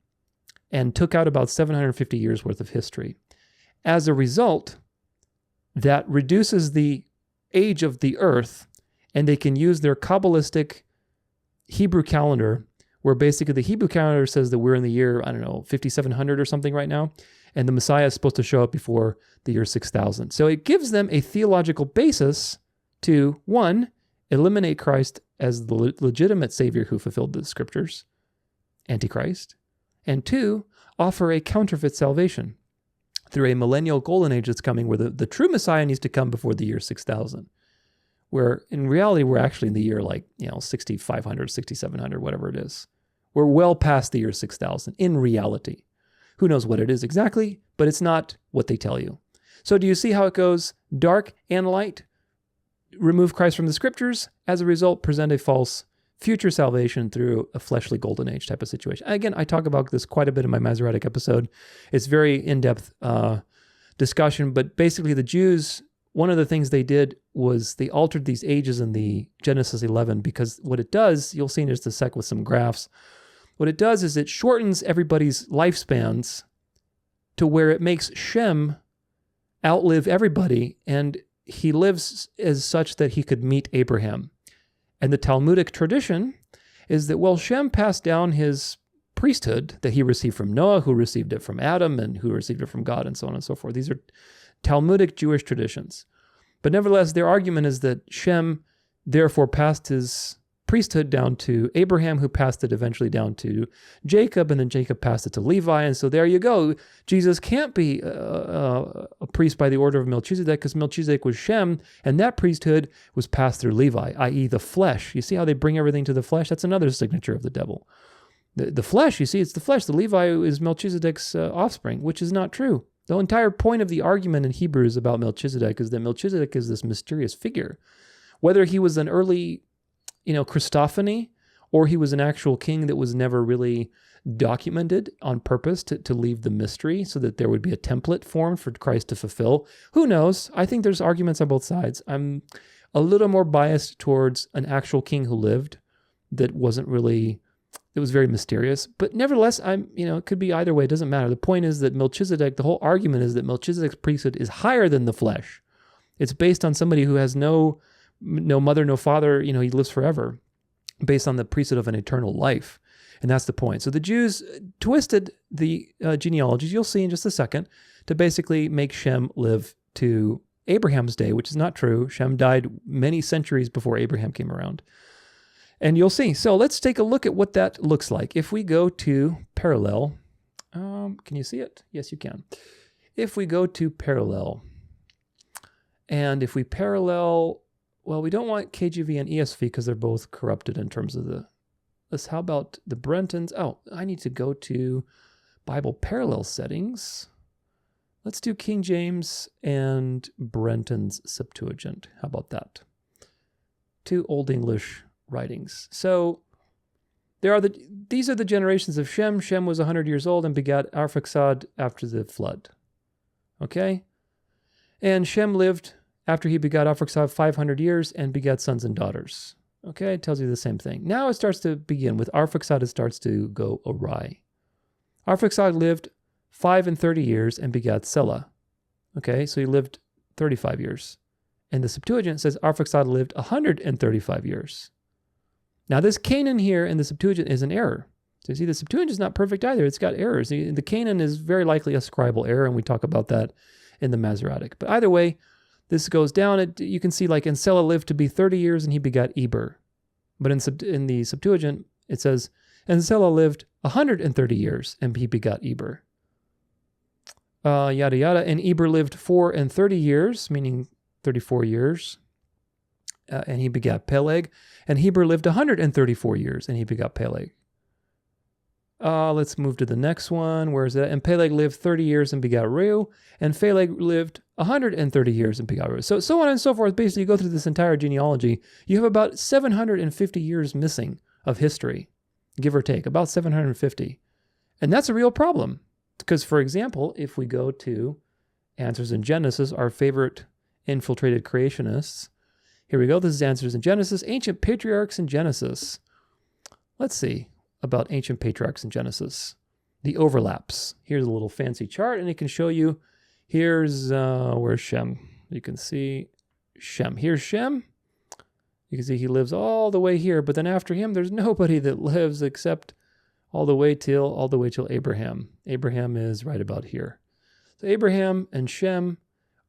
and took out about 750 years worth of history. As a result, that reduces the age of the earth, and they can use their Kabbalistic Hebrew calendar, where basically the Hebrew calendar says that we're in the year, 5700 or something right now, and the Messiah is supposed to show up before the year 6000. So it gives them a theological basis to, one, eliminate Christ as the legitimate Savior who fulfilled the Scriptures, Antichrist, and two, offer a counterfeit salvation through a millennial golden age that's coming where the true Messiah needs to come before the year 6000, where in reality we're actually in the year 6500, 6700, whatever it is. We're well past the year 6000 in reality. Who knows what it is exactly, but it's not what they tell you. So do you see how it goes? Dark and light. Remove Christ from the Scriptures. As a result, present a false future salvation through a fleshly golden age type of situation. Again, I talk about this quite a bit in my Masoretic episode. It's very in-depth discussion, but basically the Jews, one of the things they did was they altered these ages in the Genesis 11, because what it does, you'll see in just a sec with some graphs, what it does is it shortens everybody's lifespans to where it makes Shem outlive everybody, and he lives as such that he could meet Abraham. And the Talmudic tradition is that, Shem passed down his priesthood that he received from Noah, who received it from Adam, and who received it from God, and so on and so forth. These are Talmudic Jewish traditions. But nevertheless, their argument is that Shem therefore passed his priesthood down to Abraham, who passed it eventually down to Jacob, and then Jacob passed it to Levi. And so there you go. Jesus can't be a priest by the order of Melchizedek, because Melchizedek was Shem, and that priesthood was passed through Levi, i.e. the flesh. You see how they bring everything to the flesh? That's another signature of the devil. The flesh, you see, it's the flesh. The Levi is Melchizedek's offspring, which is not true. The entire point of the argument in Hebrews about Melchizedek is that Melchizedek is this mysterious figure. Whether he was an early Christophany, or he was an actual king that was never really documented on purpose to leave the mystery so that there would be a template formed for Christ to fulfill. Who knows? I think there's arguments on both sides. I'm a little more biased towards an actual king who lived that wasn't really, it was very mysterious. But nevertheless, it could be either way. It doesn't matter. The point is that Melchizedek, the whole argument is that Melchizedek's priesthood is higher than the flesh. It's based on somebody who has no mother, no father, he lives forever, based on the priesthood of an eternal life. And that's the point. So the Jews twisted the genealogies, you'll see in just a second, to basically make Shem live to Abraham's day, which is not true. Shem died many centuries before Abraham came around. And you'll see. So let's take a look at what that looks like. If we go to parallel, can you see it? Yes, you can. If we go to parallel, and if we parallel, well, we don't want KJV and ESV because they're both corrupted in terms of how about the Brentons? Oh, I need to go to Bible parallel settings. Let's do King James and Brenton's Septuagint. How about that? Two Old English writings. So these are the generations of Shem. Shem was 100 years old and begat Arphaxad after the flood. Okay? And Shem lived after he begat Arphaxad 500 years and begat sons and daughters. Okay, it tells you the same thing. Now it starts to begin. With Arphaxad, it starts to go awry. Arphaxad lived 5 and 30 years and begat Selah. Okay, so he lived 35 years. And the Septuagint says Arphaxad lived 135 years. Now this Canaan here in the Septuagint is an error. So you see, the Septuagint is not perfect either. It's got errors. The Canaan is very likely a scribal error, and we talk about that in the Masoretic. But either way, this goes down. You can see and Selah lived to be 30 years and he begat Eber. But in the Septuagint, it says, and Selah lived 130 years and he begat Eber. Yada yada. And Eber lived 4 and 30 years, meaning 34 years. And he begat Peleg. And Heber lived 134 years and he begat Peleg. Let's move to the next one. Where is that? And Peleg lived 30 years and begat Reu. And Phaleg lived 130 years and begat Reu. So on and so forth. Basically, you go through this entire genealogy. You have about 750 years missing of history, give or take, about 750. And that's a real problem. Because, for example, if we go to Answers in Genesis, our favorite infiltrated creationists, here we go. This is Answers in Genesis, Ancient Patriarchs in Genesis. Let's see about ancient patriarchs in Genesis. The overlaps. Here's a little fancy chart, and it can show you, where's Shem? You can see Shem. Here's Shem. You can see he lives all the way here, but then after him, there's nobody that lives except all the way till Abraham. Abraham is right about here. So Abraham and Shem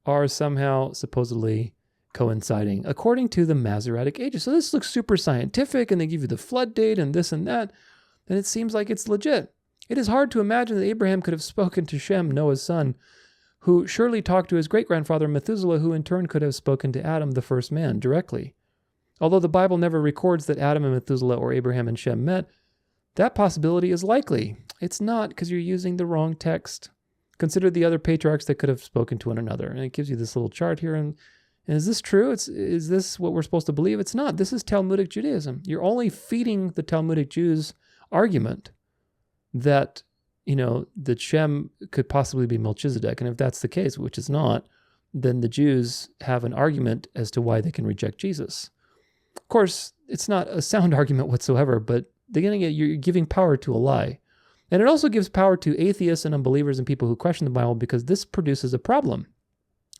are somehow supposedly coinciding according to the Masoretic ages. So this looks super scientific, and they give you the flood date and this and that, and it seems like it's legit. It is hard to imagine that Abraham could have spoken to Shem, Noah's son, who surely talked to his great-grandfather Methuselah, who in turn could have spoken to Adam, the first man, directly. Although the Bible never records that Adam and Methuselah or Abraham and Shem met, that possibility is likely. It's not, because you're using the wrong text. Consider the other patriarchs that could have spoken to one another. And it gives you this little chart here. And is this true? Is this what we're supposed to believe? It's not. This is Talmudic Judaism. You're only feeding the Talmudic Jews' argument that, that Shem could possibly be Melchizedek. And if that's the case, which is not, then the Jews have an argument as to why they can reject Jesus. Of course, it's not a sound argument whatsoever, but you're giving power to a lie. And it also gives power to atheists and unbelievers and people who question the Bible, because this produces a problem.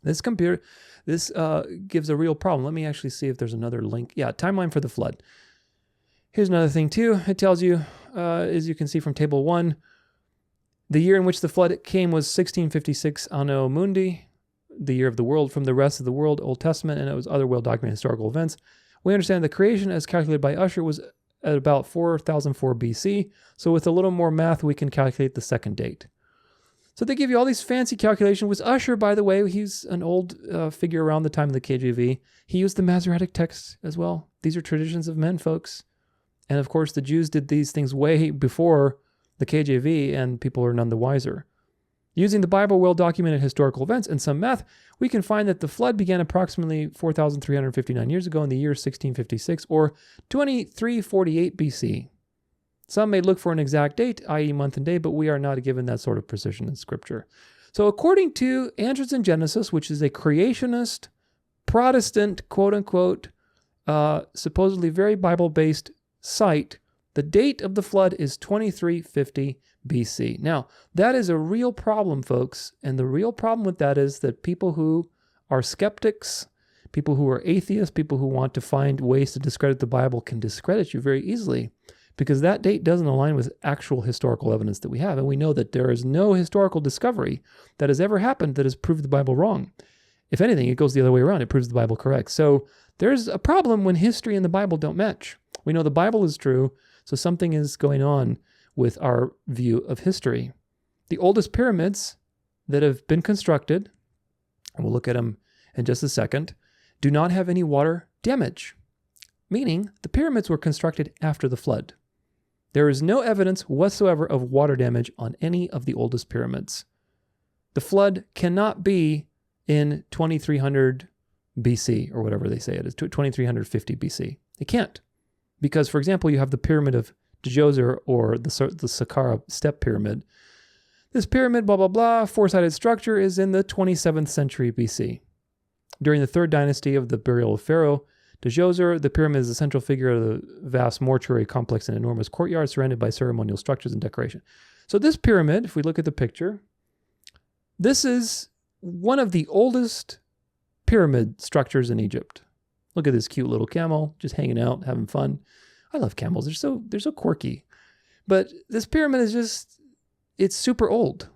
This gives a real problem. Let me actually see if there's another link. Yeah, timeline for the flood. Here's another thing too. It tells you, as you can see from table 1, the year in which the flood came was 1656 Anno Mundi, the year of the world, from the rest of the world, Old Testament, and it was other well-documented historical events. We understand the creation as calculated by Usher was at about 4004 BC. So with a little more math, we can calculate the second date. So they give you all these fancy calculations. With Usher, by the way, he's an old figure around the time of the KJV. He used the Masoretic text as well. These are traditions of men, folks. And of course, the Jews did these things way before the KJV, and people are none the wiser. Using the Bible well-documented historical events and some math, we can find that the flood began approximately 4,359 years ago in the year 1656, or 2348 BC. Some may look for an exact date, i.e. month and day, but we are not given that sort of precision in Scripture. So according to Andrews in Genesis, which is a creationist, Protestant, quote-unquote, supposedly very Bible-based site, the date of the flood is 2350 BC. Now, that is a real problem, folks, and the real problem with that is that people who are skeptics, people who are atheists, people who want to find ways to discredit the Bible can discredit you very easily because that date doesn't align with actual historical evidence that we have. And we know that there is no historical discovery that has ever happened that has proved the Bible wrong. If anything, it goes the other way around. It proves the Bible correct. So there's a problem when history and the Bible don't match. We know the Bible is true, so something is going on with our view of history. The oldest pyramids that have been constructed, and we'll look at them in just a second, do not have any water damage, meaning the pyramids were constructed after the flood. There is no evidence whatsoever of water damage on any of the oldest pyramids. The flood cannot be in 2300 BC, or whatever they say it is, 2350 BC. It can't. Because, for example, you have the Pyramid of Djoser or the Saqqara Step Pyramid. This pyramid, blah, blah, blah, four-sided structure is in the 27th century BC. During the third dynasty of the burial of Pharaoh Djoser, the pyramid is the central figure of the vast mortuary complex and enormous courtyard surrounded by ceremonial structures and decoration. So this pyramid, if we look at the picture, this is one of the oldest pyramid structures in Egypt. Look at this cute little camel just hanging out, having fun. I love camels. They're so quirky. But this pyramid is just, it's super old.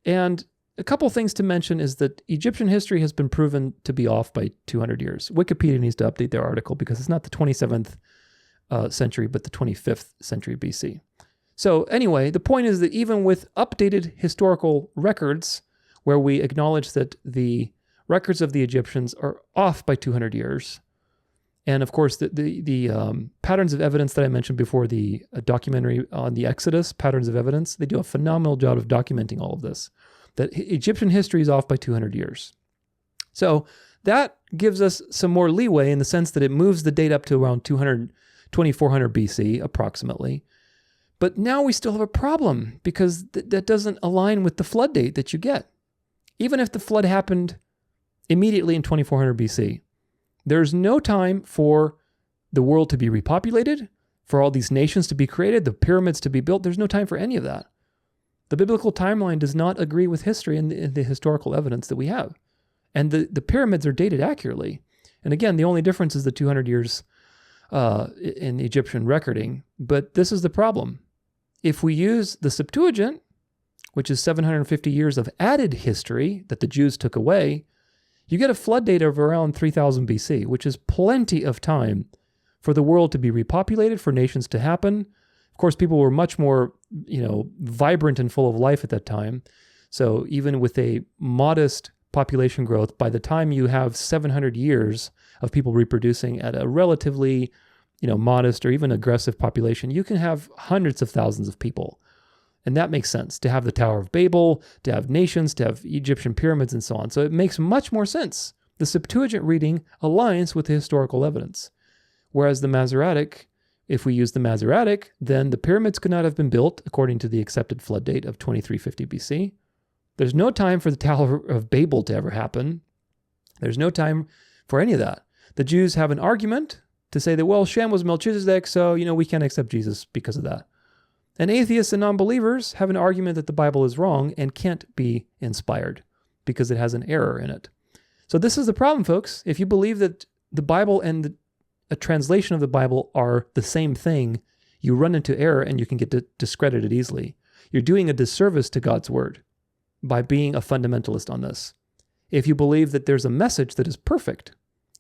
And a couple things to mention is that Egyptian history has been proven to be off by 200 years. Wikipedia needs to update their article because it's not the 27th century, but the 25th century BC. So anyway, the point is that even with updated historical records, where we acknowledge that the records of the Egyptians are off by 200 years, and of course the patterns of evidence that I mentioned before, the documentary on the Exodus, Patterns of Evidence, they do a phenomenal job of documenting all of this. That Egyptian history is off by 200 years. So that gives us some more leeway in the sense that it moves the date up to around 2400 BC, approximately. But now we still have a problem because that doesn't align with the flood date that you get. Even if the flood happened immediately in 2400 BC, there's no time for the world to be repopulated, for all these nations to be created, the pyramids to be built. There's no time for any of that. The biblical timeline does not agree with history and the historical evidence that we have. And the pyramids are dated accurately. And again, the only difference is the 200 years in Egyptian recording. But this is the problem. If we use the Septuagint, which is 750 years of added history that the Jews took away, you get a flood date of around 3000 BC, which is plenty of time for the world to be repopulated, for nations to happen. Of course, people were much more, vibrant and full of life at that time. So even with a modest population growth, by the time you have 700 years of people reproducing at a relatively, modest or even aggressive population, you can have hundreds of thousands of people. And that makes sense, to have the Tower of Babel, to have nations, to have Egyptian pyramids and so on. So it makes much more sense. The Septuagint reading aligns with the historical evidence. Whereas the Masoretic, if we use the Masoretic, then the pyramids could not have been built according to the accepted flood date of 2350 BC. There's no time for the Tower of Babel to ever happen. There's no time for any of that. The Jews have an argument to say that, well, Shem was Melchizedek, so, we can't accept Jesus because of that. And atheists and non-believers have an argument that the Bible is wrong and can't be inspired because it has an error in it. So this is the problem, folks. If you believe that the Bible and a translation of the Bible are the same thing, you run into error and you can get discredited easily. You're doing a disservice to God's word by being a fundamentalist on this. If you believe that there's a message that is perfect,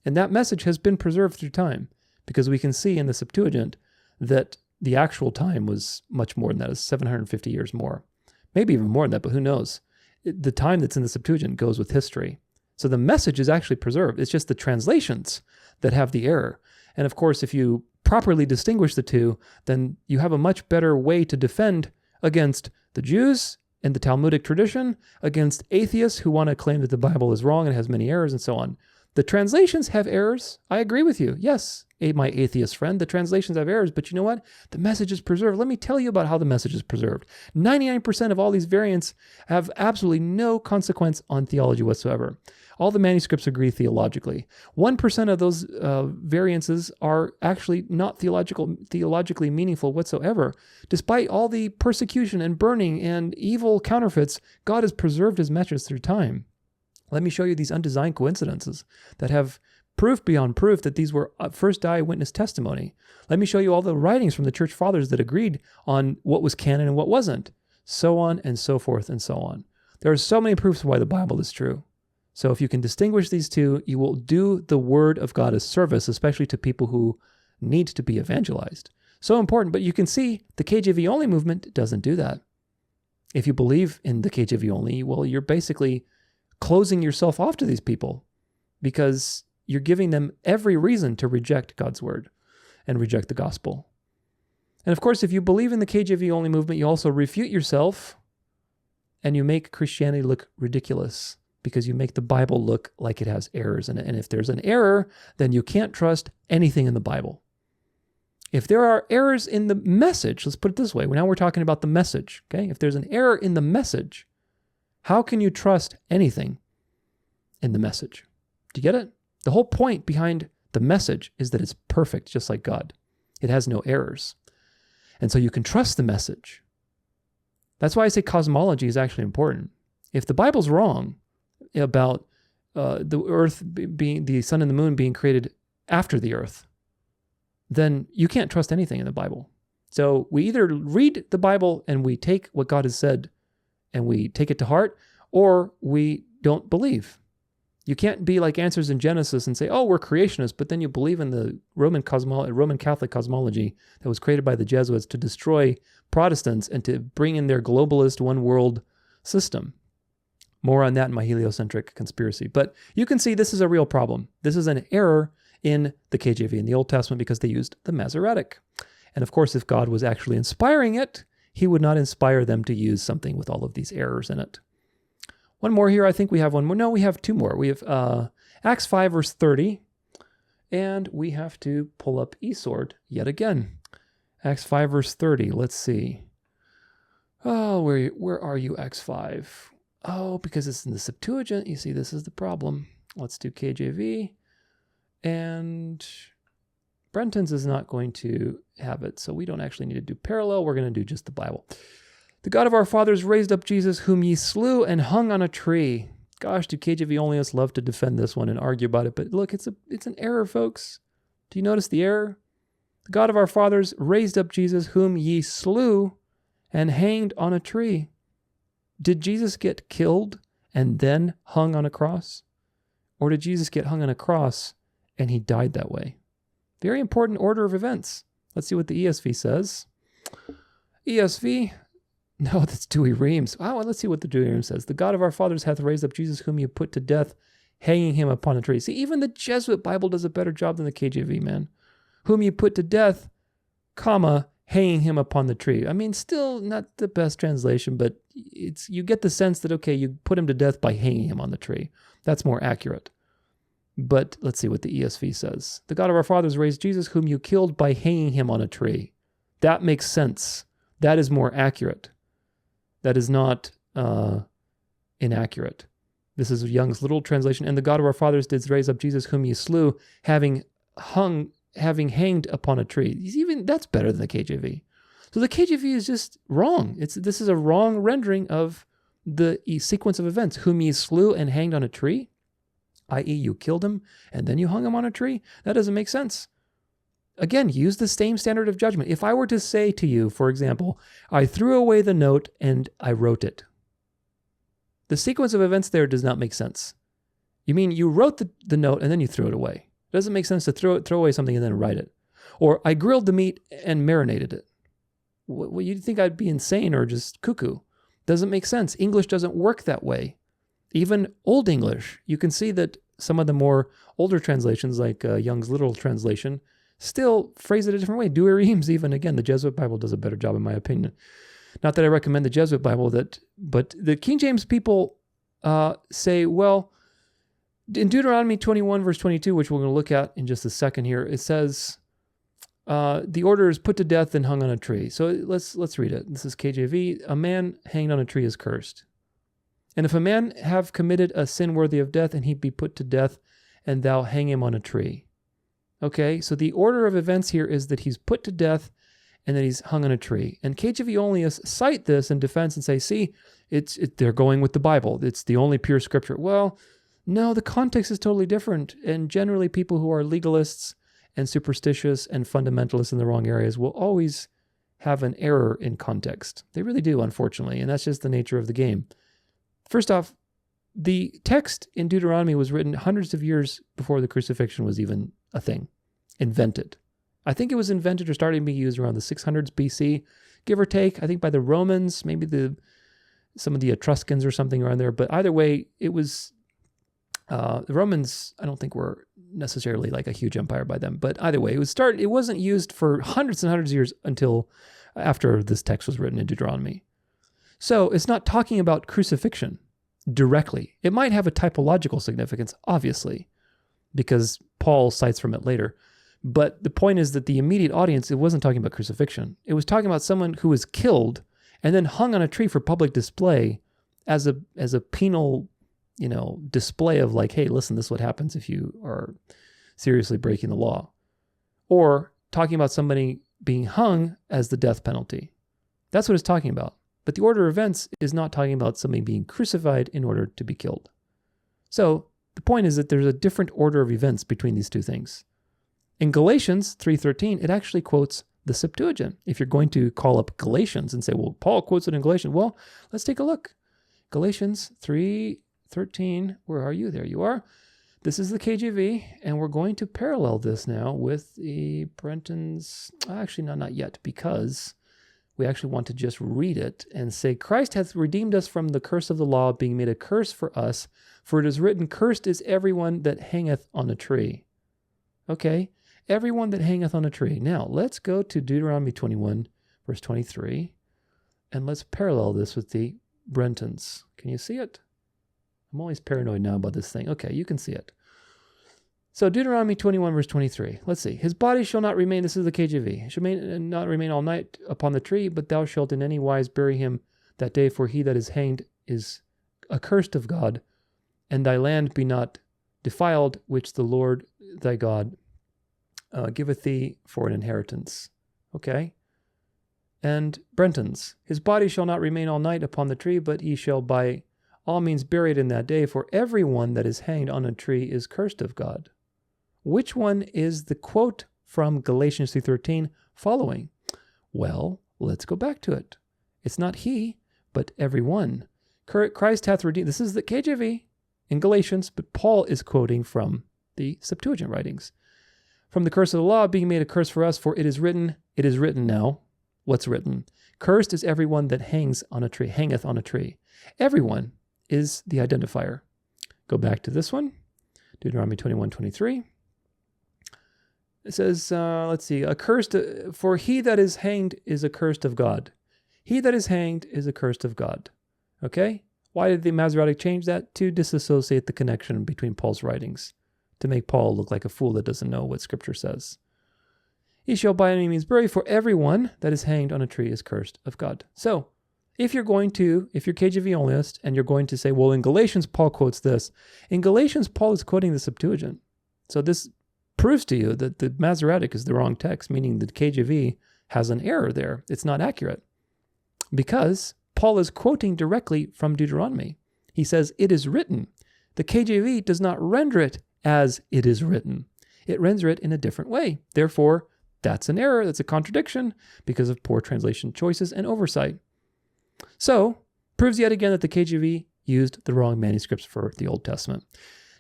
and that message has been preserved through time, because we can see in the Septuagint that the actual time was much more than that, is 750 years more. Maybe even more than that, but who knows? The time that's in the Septuagint goes with history. So the message is actually preserved. It's just the translations that have the error. And of course, if you properly distinguish the two, then you have a much better way to defend against the Jews and the Talmudic tradition, against atheists who want to claim that the Bible is wrong and has many errors and so on. The translations have errors. I agree with you. Yes, my atheist friend, the translations have errors, but you know what? The message is preserved. Let me tell you about how the message is preserved. 99% of all these variants have absolutely no consequence on theology whatsoever. All the manuscripts agree theologically. 1% of those variances are actually not theologically meaningful whatsoever. Despite all the persecution and burning and evil counterfeits, God has preserved his message through time. Let me show you these undesigned coincidences that have proof beyond proof that these were first eyewitness testimony. Let me show you all the writings from the church fathers that agreed on what was canon and what wasn't, so on and so forth and so on. There are so many proofs why the Bible is true. So if you can distinguish these two, you will do the word of God a service, especially to people who need to be evangelized. So important, but you can see the KJV Only movement doesn't do that. If you believe in the KJV Only, well, you're basically closing yourself off to these people because you're giving them every reason to reject God's word and reject the gospel. And of course, if you believe in the KJV Only movement, you also refute yourself and you make Christianity look ridiculous because you make the Bible look like it has errors in it. And if there's an error, then you can't trust anything in the Bible. If there are errors in the message, let's put it this way. Now we're talking about the message, okay? If there's an error in the message, how can you trust anything in the message? Do you get it? The whole point behind the message is that it's perfect, just like God. It has no errors. And so you can trust the message. That's why I say cosmology is actually important. If the Bible's wrong about the earth being, the sun and the moon being created after the earth, then you can't trust anything in the Bible. So we either read the Bible and we take what God has said and we take it to heart, or we don't believe. You can't be like Answers in Genesis and say, oh, we're creationists, but then you believe in the Roman Catholic cosmology that was created by the Jesuits to destroy Protestants and to bring in their globalist one world system. More on that in my heliocentric conspiracy. But you can see this is a real problem. This is an error in the KJV in the Old Testament because they used the Masoretic. And of course, if God was actually inspiring it, he would not inspire them to use something with all of these errors in it. One more here. I think we have one more. No, we have two more. We have Acts 5, verse 30. And we have to pull up eSword yet again. Acts 5, verse 30. Let's see. Oh, where are you, Acts 5? Oh, because it's in the Septuagint. You see, this is the problem. Let's do KJV. And Brenton's is not going to have it, so we don't actually need to do parallel. We're going to do just the Bible. The God of our fathers raised up Jesus, whom ye slew and hung on a tree. Gosh, do KJV Onlyists love to defend this one and argue about it, but look, it's an error, folks. Do you notice the error? The God of our fathers raised up Jesus, whom ye slew and hanged on a tree. Did Jesus get killed and then hung on a cross? Or did Jesus get hung on a cross and he died that way? Very important order of events. Let's see what the ESV says. ESV, no, that's Dewey Reams. Oh, let's see what the Dewey Reams says. The God of our fathers hath raised up Jesus, whom you put to death, hanging him upon a tree. See, even the Jesuit Bible does a better job than the KJV, man. Whom you put to death, comma, hanging him upon the tree. I mean, still not the best translation, but you get the sense that, okay, you put him to death by hanging him on the tree. That's more accurate. But let's see what the ESV says. The God of our fathers raised Jesus, whom you killed by hanging him on a tree. That makes sense. That is more accurate. That is not inaccurate. This is Young's literal translation. And the God of our fathers did raise up Jesus, whom ye slew, having hanged upon a tree. Even that's better than the KJV. So the KJV is just wrong. This is a wrong rendering of the sequence of events. Whom ye slew and hanged on a tree, i.e. you killed him and then you hung him on a tree. That doesn't make sense. Again, use the same standard of judgment. If I were to say to you, for example, I threw away the note and I wrote it. The sequence of events there does not make sense. You mean you wrote the note and then you threw it away. It doesn't make sense to throw away something and then write it. Or I grilled the meat and marinated it. Well, you'd think I'd be insane or just cuckoo. Doesn't make sense. English doesn't work that way. Even Old English, you can see that some of the more older translations, like Young's literal translation, still phrase it a different way. Dewey Reams, even, again, the Jesuit Bible does a better job, in my opinion. Not that I recommend the Jesuit Bible, but the King James people say, well, In Deuteronomy 21, verse 22, which we're going to look at in just a second here, it says, the order is put to death and hung on a tree. So let's read it. This is KJV. A man hanged on a tree is cursed. And if a man have committed a sin worthy of death, and he be put to death, and thou hang him on a tree. Okay, so the order of events here is that he's put to death and then he's hung on a tree. And KJV Onlyists cite this in defense and say, see, they're going with the Bible. It's the only pure scripture. Well, no, the context is totally different. And generally people who are legalists and superstitious and fundamentalists in the wrong areas will always have an error in context. They really do, unfortunately, and that's just the nature of the game. First off, the text in Deuteronomy was written hundreds of years before the crucifixion was even a thing, invented. I think it was invented or starting to be used around the 600s BC, give or take. I think by the Romans, maybe some of the Etruscans or something around there. But either way, it was, the Romans, I don't think were necessarily like a huge empire by them. But either way, it wasn't used for hundreds and hundreds of years until after this text was written in Deuteronomy. So it's not talking about crucifixion directly. It might have a typological significance, obviously, because Paul cites from it later. But the point is that the immediate audience, it wasn't talking about crucifixion. It was talking about someone who was killed and then hung on a tree for public display as a penal, display of like, hey, listen, this is what happens if you are seriously breaking the law. Or talking about somebody being hung as the death penalty. That's what it's talking about. But the order of events is not talking about somebody being crucified in order to be killed. So the point is that there's a different order of events between these two things. In Galatians 3:13, it actually quotes the Septuagint. If you're going to call up Galatians and say, well, Paul quotes it in Galatians, well, let's take a look. Galatians 3:13, where are you? There you are. This is the KJV, and we're going to parallel this now with the Brenton's. Actually, no, not yet, because we actually want to just read it and say, Christ hath redeemed us from the curse of the law, being made a curse for us. For it is written, cursed is everyone that hangeth on a tree. Okay, everyone that hangeth on a tree. Now, let's go to Deuteronomy 21, verse 23, and let's parallel this with the Brentons. Can you see it? I'm always paranoid now about this thing. Okay, you can see it. So Deuteronomy 21, verse 23. Let's see. His body shall not remain, this is the KJV, shall not remain all night upon the tree, but thou shalt in any wise bury him that day, for he that is hanged is accursed of God, and thy land be not defiled, which the Lord thy God giveth thee for an inheritance. Okay? And Brentons, his body shall not remain all night upon the tree, but he shall by all means bury it in that day, for everyone that is hanged on a tree is cursed of God. Which one is the quote from Galatians 3:13 following? Well, let's go back to it. It's not he, but everyone. Christ hath redeemed. This is the KJV in Galatians, but Paul is quoting from the Septuagint writings. From the curse of the law being made a curse for us, for it is written now. What's written? Cursed is everyone that hangeth on a tree. Everyone is the identifier. Go back to this one, Deuteronomy 21:23. It says, let's see, accursed, for he that is hanged is accursed of God. He that is hanged is accursed of God. Okay? Why did the Masoretic change that? To disassociate the connection between Paul's writings, to make Paul look like a fool that doesn't know what Scripture says. He shall by any means bury, for everyone that is hanged on a tree is cursed of God. So, if you're KJV Onlyist, and you're going to say, well, in Galatians, Paul quotes this. In Galatians, Paul is quoting the Septuagint. So this proves to you that the Masoretic is the wrong text, meaning that KJV has an error there. It's not accurate. Because Paul is quoting directly from Deuteronomy. He says, it is written. The KJV does not render it as it is written. It renders it in a different way. Therefore, that's an error. That's a contradiction because of poor translation choices and oversight. So, proves yet again that the KJV used the wrong manuscripts for the Old Testament.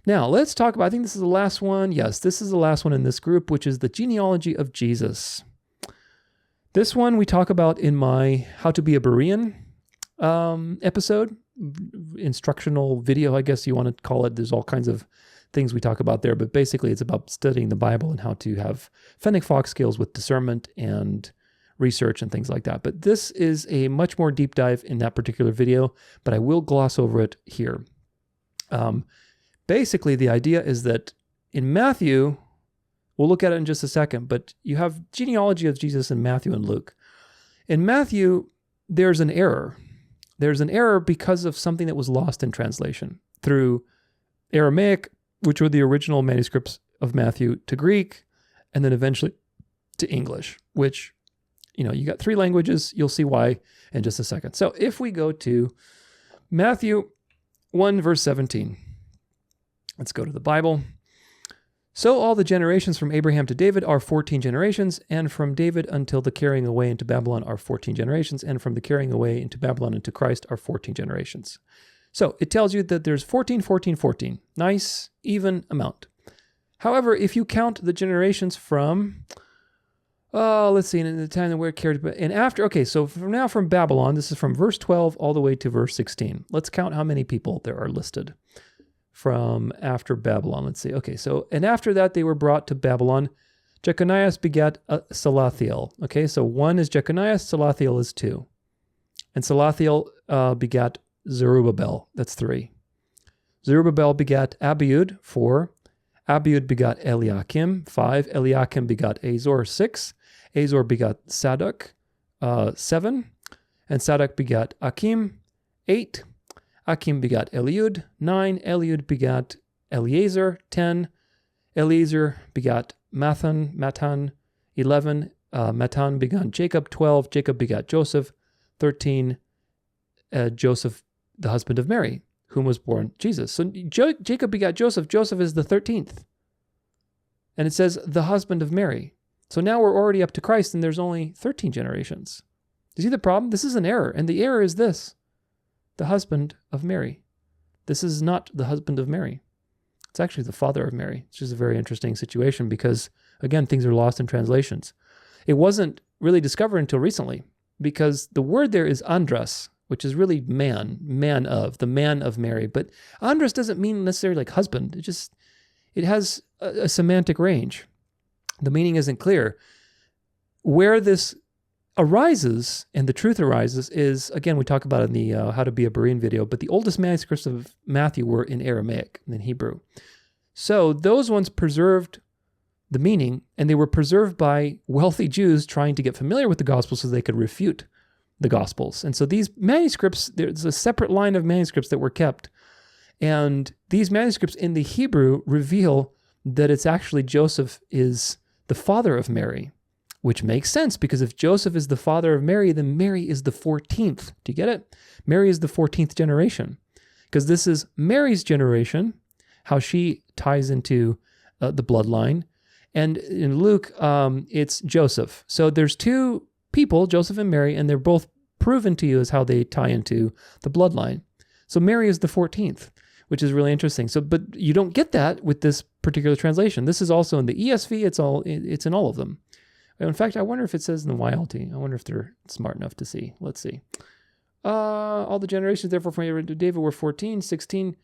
Now, let's talk about, I think this is the last one. Yes, this is the last one in this group, which is the genealogy of Jesus. This one we talk about in my How to Be a Berean episode, instructional video, I guess you want to call it. There's all kinds of things we talk about there, but basically it's about studying the Bible and how to have Fennec Fox skills with discernment and research and things like that. But this is a much more deep dive in that particular video, but I will gloss over it here. basically the idea is that in Matthew, we'll look at it in just a second, but you have genealogy of Jesus in Matthew and Luke. In Matthew, there's an error. There's an error because of something that was lost in translation through Aramaic, which were the original manuscripts of Matthew, to Greek, and then eventually to English, which, you got 3 languages. You'll see why in just a second. So if we go to Matthew 1, verse 17, let's go to the Bible. So all the generations from Abraham to David are 14 generations, and from David until the carrying away into Babylon are 14 generations, and from the carrying away into Babylon into Christ are 14 generations. So it tells you that there's 14, 14, 14. Nice, even amount. However, if you count the generations from, let's see, in the time that we're carried, and after, okay, so from Babylon, this is from verse 12 all the way to verse 16. Let's count how many people there are listed from after Babylon. Let's see. Okay, so, and after that they were brought to Babylon. Jeconias begat Salathiel. Okay, so 1 is Jeconias, Salathiel is 2. And Salathiel begat Zerubbabel. That's 3. Zerubbabel begat Abiud, 4. Abiud begat Eliakim, 5. Eliakim begat Azor, 6. Azor begat Sadok, 7. And Sadok begat Akim, 8. Akim begat Eliud, 9. Eliud begat Eliezer, 10. Eliezer begat Matan, 11. Matan begat Jacob, 12. Jacob begat Joseph, 13. Joseph, the husband of Mary, whom was born Jesus. So Jacob begat Joseph. Joseph is the 13th. And it says the husband of Mary. So now we're already up to Christ, and there's only 13 generations. You see the problem? This is an error. And the error is this: the husband of Mary. This is not the husband of Mary. It's actually the father of Mary. It's just a very interesting situation because, again, things are lost in translations. It wasn't really discovered until recently because the word there is andros, which is really the man of Mary. But andros doesn't mean necessarily like husband. It has a semantic range. The meaning isn't clear. Where this arises, and the truth arises, is, again, we talk about it in the How to Be a Berean video, but the oldest manuscripts of Matthew were in Aramaic and in Hebrew. So those ones preserved the meaning, and they were preserved by wealthy Jews trying to get familiar with the Gospels so they could refute the Gospels. And so these manuscripts, there's a separate line of manuscripts that were kept, and these manuscripts in the Hebrew reveal that it's actually Joseph is the father of Mary, which makes sense because if Joseph is the father of Mary, then Mary is the 14th. Do you get it? Mary is the 14th generation because this is Mary's generation, how she ties into the bloodline. And in Luke, it's Joseph. So there's 2 people, Joseph and Mary, and they're both proven to you as how they tie into the bloodline. So Mary is the 14th, which is really interesting. So, but you don't get that with this particular translation. This is also in the ESV. It's in all of them. In fact, I wonder if it says in the YLT. I wonder if they're smart enough to see. Let's see. All the generations, therefore, from David were 14, 16,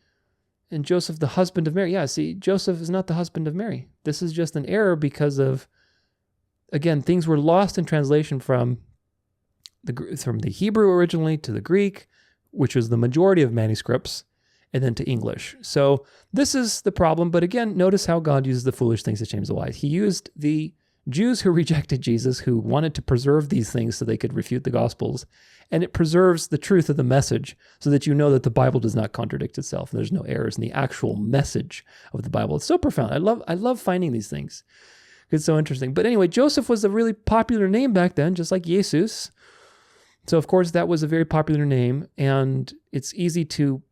and Joseph, the husband of Mary. Yeah, see, Joseph is not the husband of Mary. This is just an error because of, again, things were lost in translation from the Hebrew originally to the Greek, which was the majority of manuscripts, and then to English. So this is the problem. But again, notice how God uses the foolish things to shame the wise. He used the Jews who rejected Jesus, who wanted to preserve these things so they could refute the Gospels. And it preserves the truth of the message so that you know that the Bible does not contradict itself. And there's no errors in the actual message of the Bible. It's so profound. I love finding these things. It's so interesting. But anyway, Joseph was a really popular name back then, just like Jesus. So of course that was a very popular name. And it's easy to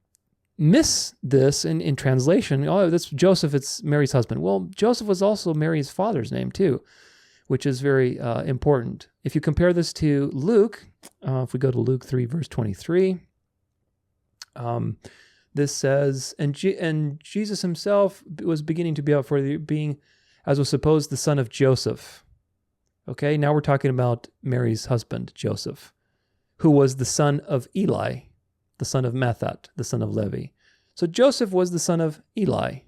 miss this in translation. Oh, that's Joseph, it's Mary's husband. Well, Joseph was also Mary's father's name too, which is very important. If you compare this to Luke, if we go to Luke 3, verse 23, this says, and Jesus himself was beginning to be out for being, as was supposed, the son of Joseph. Okay, now we're talking about Mary's husband, Joseph, who was the son of Eli, the son of Mathat, the son of Levi. So Joseph was the son of Eli.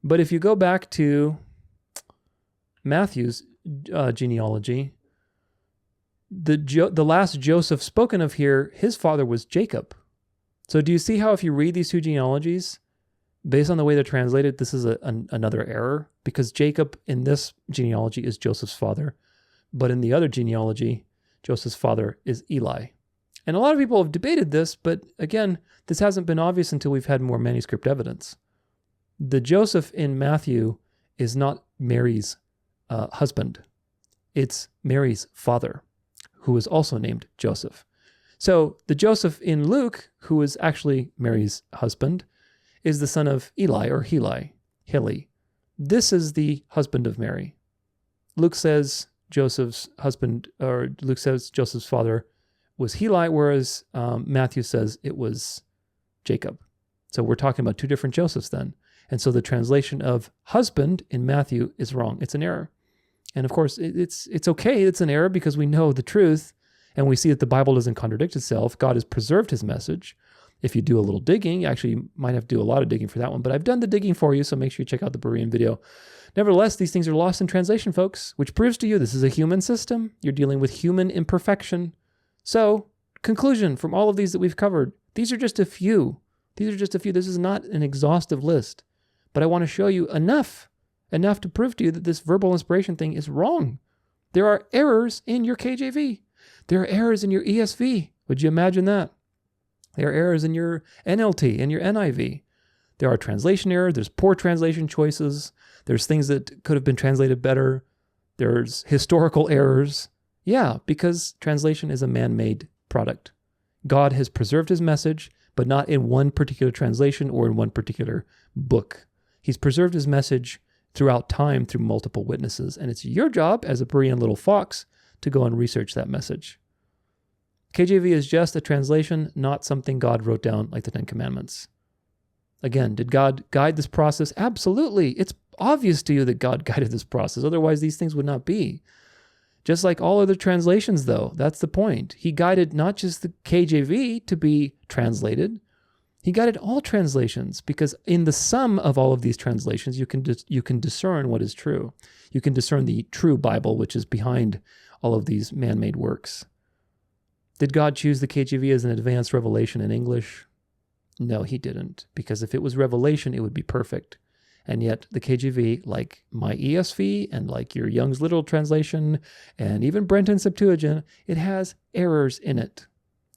But if you go back to Matthew's genealogy, the last Joseph spoken of here, his father was Jacob. So do you see how if you read these 2 genealogies, Based on the way they're translated, this is another error, because Jacob in this genealogy is Joseph's father, but in the other genealogy, Joseph's father is Eli. And a lot of people have debated this, but again, this hasn't been obvious until we've had more manuscript evidence. The Joseph in Matthew is not Mary's husband. It's Mary's father, who is also named Joseph. So the Joseph in Luke, who is actually Mary's husband, is the son of Eli or Heli. This is the husband of Mary. Luke says Joseph's father was Heli, whereas Matthew says it was Jacob. So we're talking about two different Josephs then. And so the translation of husband in Matthew is wrong. It's an error. And of course, it's okay. It's an error because we know the truth and we see that the Bible doesn't contradict itself. God has preserved his message. If you do a little digging, actually you might have to do a lot of digging for that one, but I've done the digging for you, so make sure you check out the Berean video. Nevertheless, these things are lost in translation, folks, which proves to you this is a human system. You're dealing with human imperfection. So, conclusion from all of these that we've covered, these are just a few. This is not an exhaustive list, but I want to show you enough to prove to you that this verbal inspiration thing is wrong. There are errors in your KJV. There are errors in your ESV. Would you imagine that? There are errors in your NLT and your NIV. There are translation errors. There's poor translation choices. There's things that could have been translated better. There's historical errors. Yeah, because translation is a man-made product. God has preserved his message, but not in one particular translation or in one particular book. He's preserved his message throughout time through multiple witnesses, and it's your job as a Berean little fox to go and research that message. KJV is just a translation, not something God wrote down like the Ten Commandments. Again, did God guide this process? Absolutely. It's obvious to you that God guided this process. Otherwise, these things would not be. Just like all other translations, though, that's the point. He guided not just the KJV to be translated. He guided all translations, because in the sum of all of these translations, you can discern what is true. You can discern the true Bible, which is behind all of these man-made works. Did God choose the KJV as an advanced revelation in English? No, he didn't, because if it was revelation, it would be perfect. And yet the KJV, like my ESV and like your Young's Literal Translation and even Brenton's Septuagint, it has errors in it.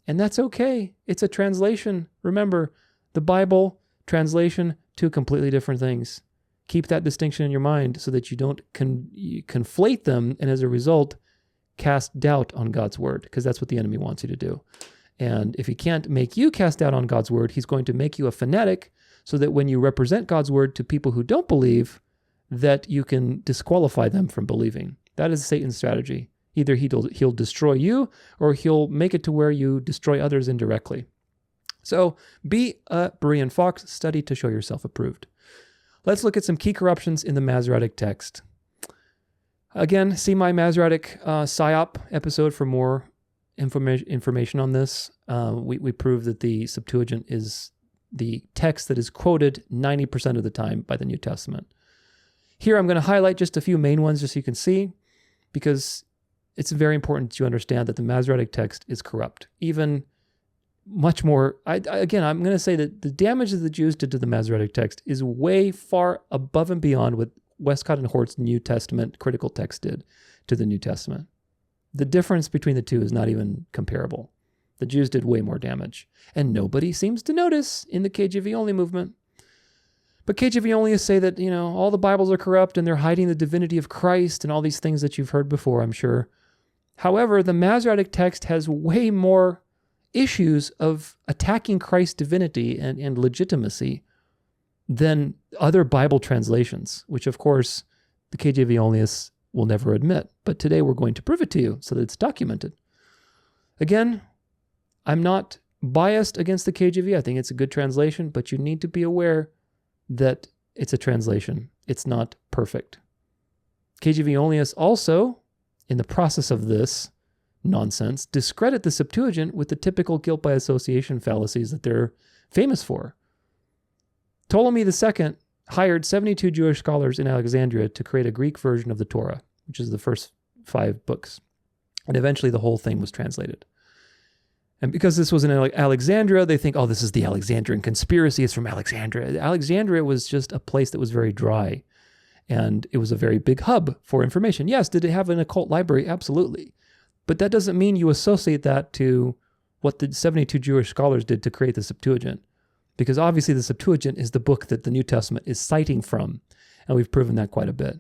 And that's okay. It's a translation. Remember, the Bible, translation, two completely different things. Keep that distinction in your mind so that you don't conflate them, and as a result, cast doubt on God's word, because that's what the enemy wants you to do. And if he can't make you cast doubt on God's word, he's going to make you a fanatic, so that when you represent God's word to people who don't believe, that you can disqualify them from believing. That is Satan's strategy. Either he'll destroy you, or he'll make it to where you destroy others indirectly. So be a Berean fox, study to show yourself approved. Let's look at some key corruptions in the Masoretic text. Again, see my Masoretic Psyop episode for more information on this. We prove that the Septuagint is the text that is quoted 90% of the time by the New Testament. Here I'm going to highlight just a few main ones just so you can see, because it's very important to understand that the Masoretic text is corrupt. Even much more, I'm going to say that the damage that the Jews did to the Masoretic text is way far above and beyond what Westcott and Hort's New Testament critical text did to the New Testament. The difference between the two is not even comparable. The Jews did way more damage, and nobody seems to notice in the KJV Only movement. But KJV Onlyists say that, all the Bibles are corrupt and they're hiding the divinity of Christ and all these things that you've heard before, I'm sure. However, the Masoretic text has way more issues of attacking Christ's divinity and legitimacy than other Bible translations, which of course the KJV Onlyists will never admit. But today we're going to prove it to you so that it's documented. Again, I'm not biased against the KJV. I think it's a good translation, but you need to be aware that it's a translation. It's not perfect. KJV Onlyists also, in the process of this nonsense, discredit the Septuagint with the typical guilt by association fallacies that they're famous for. Ptolemy II hired 72 Jewish scholars in Alexandria to create a Greek version of the Torah, which is the first 5 books. And eventually the whole thing was translated. And because this was in Alexandria, they think, oh, this is the Alexandrian conspiracy. It's from Alexandria. Alexandria was just a place that was very dry. And it was a very big hub for information. Yes, did it have an occult library? Absolutely. But that doesn't mean you associate that to what the 72 Jewish scholars did to create the Septuagint. Because obviously the Septuagint is the book that the New Testament is citing from. And we've proven that quite a bit.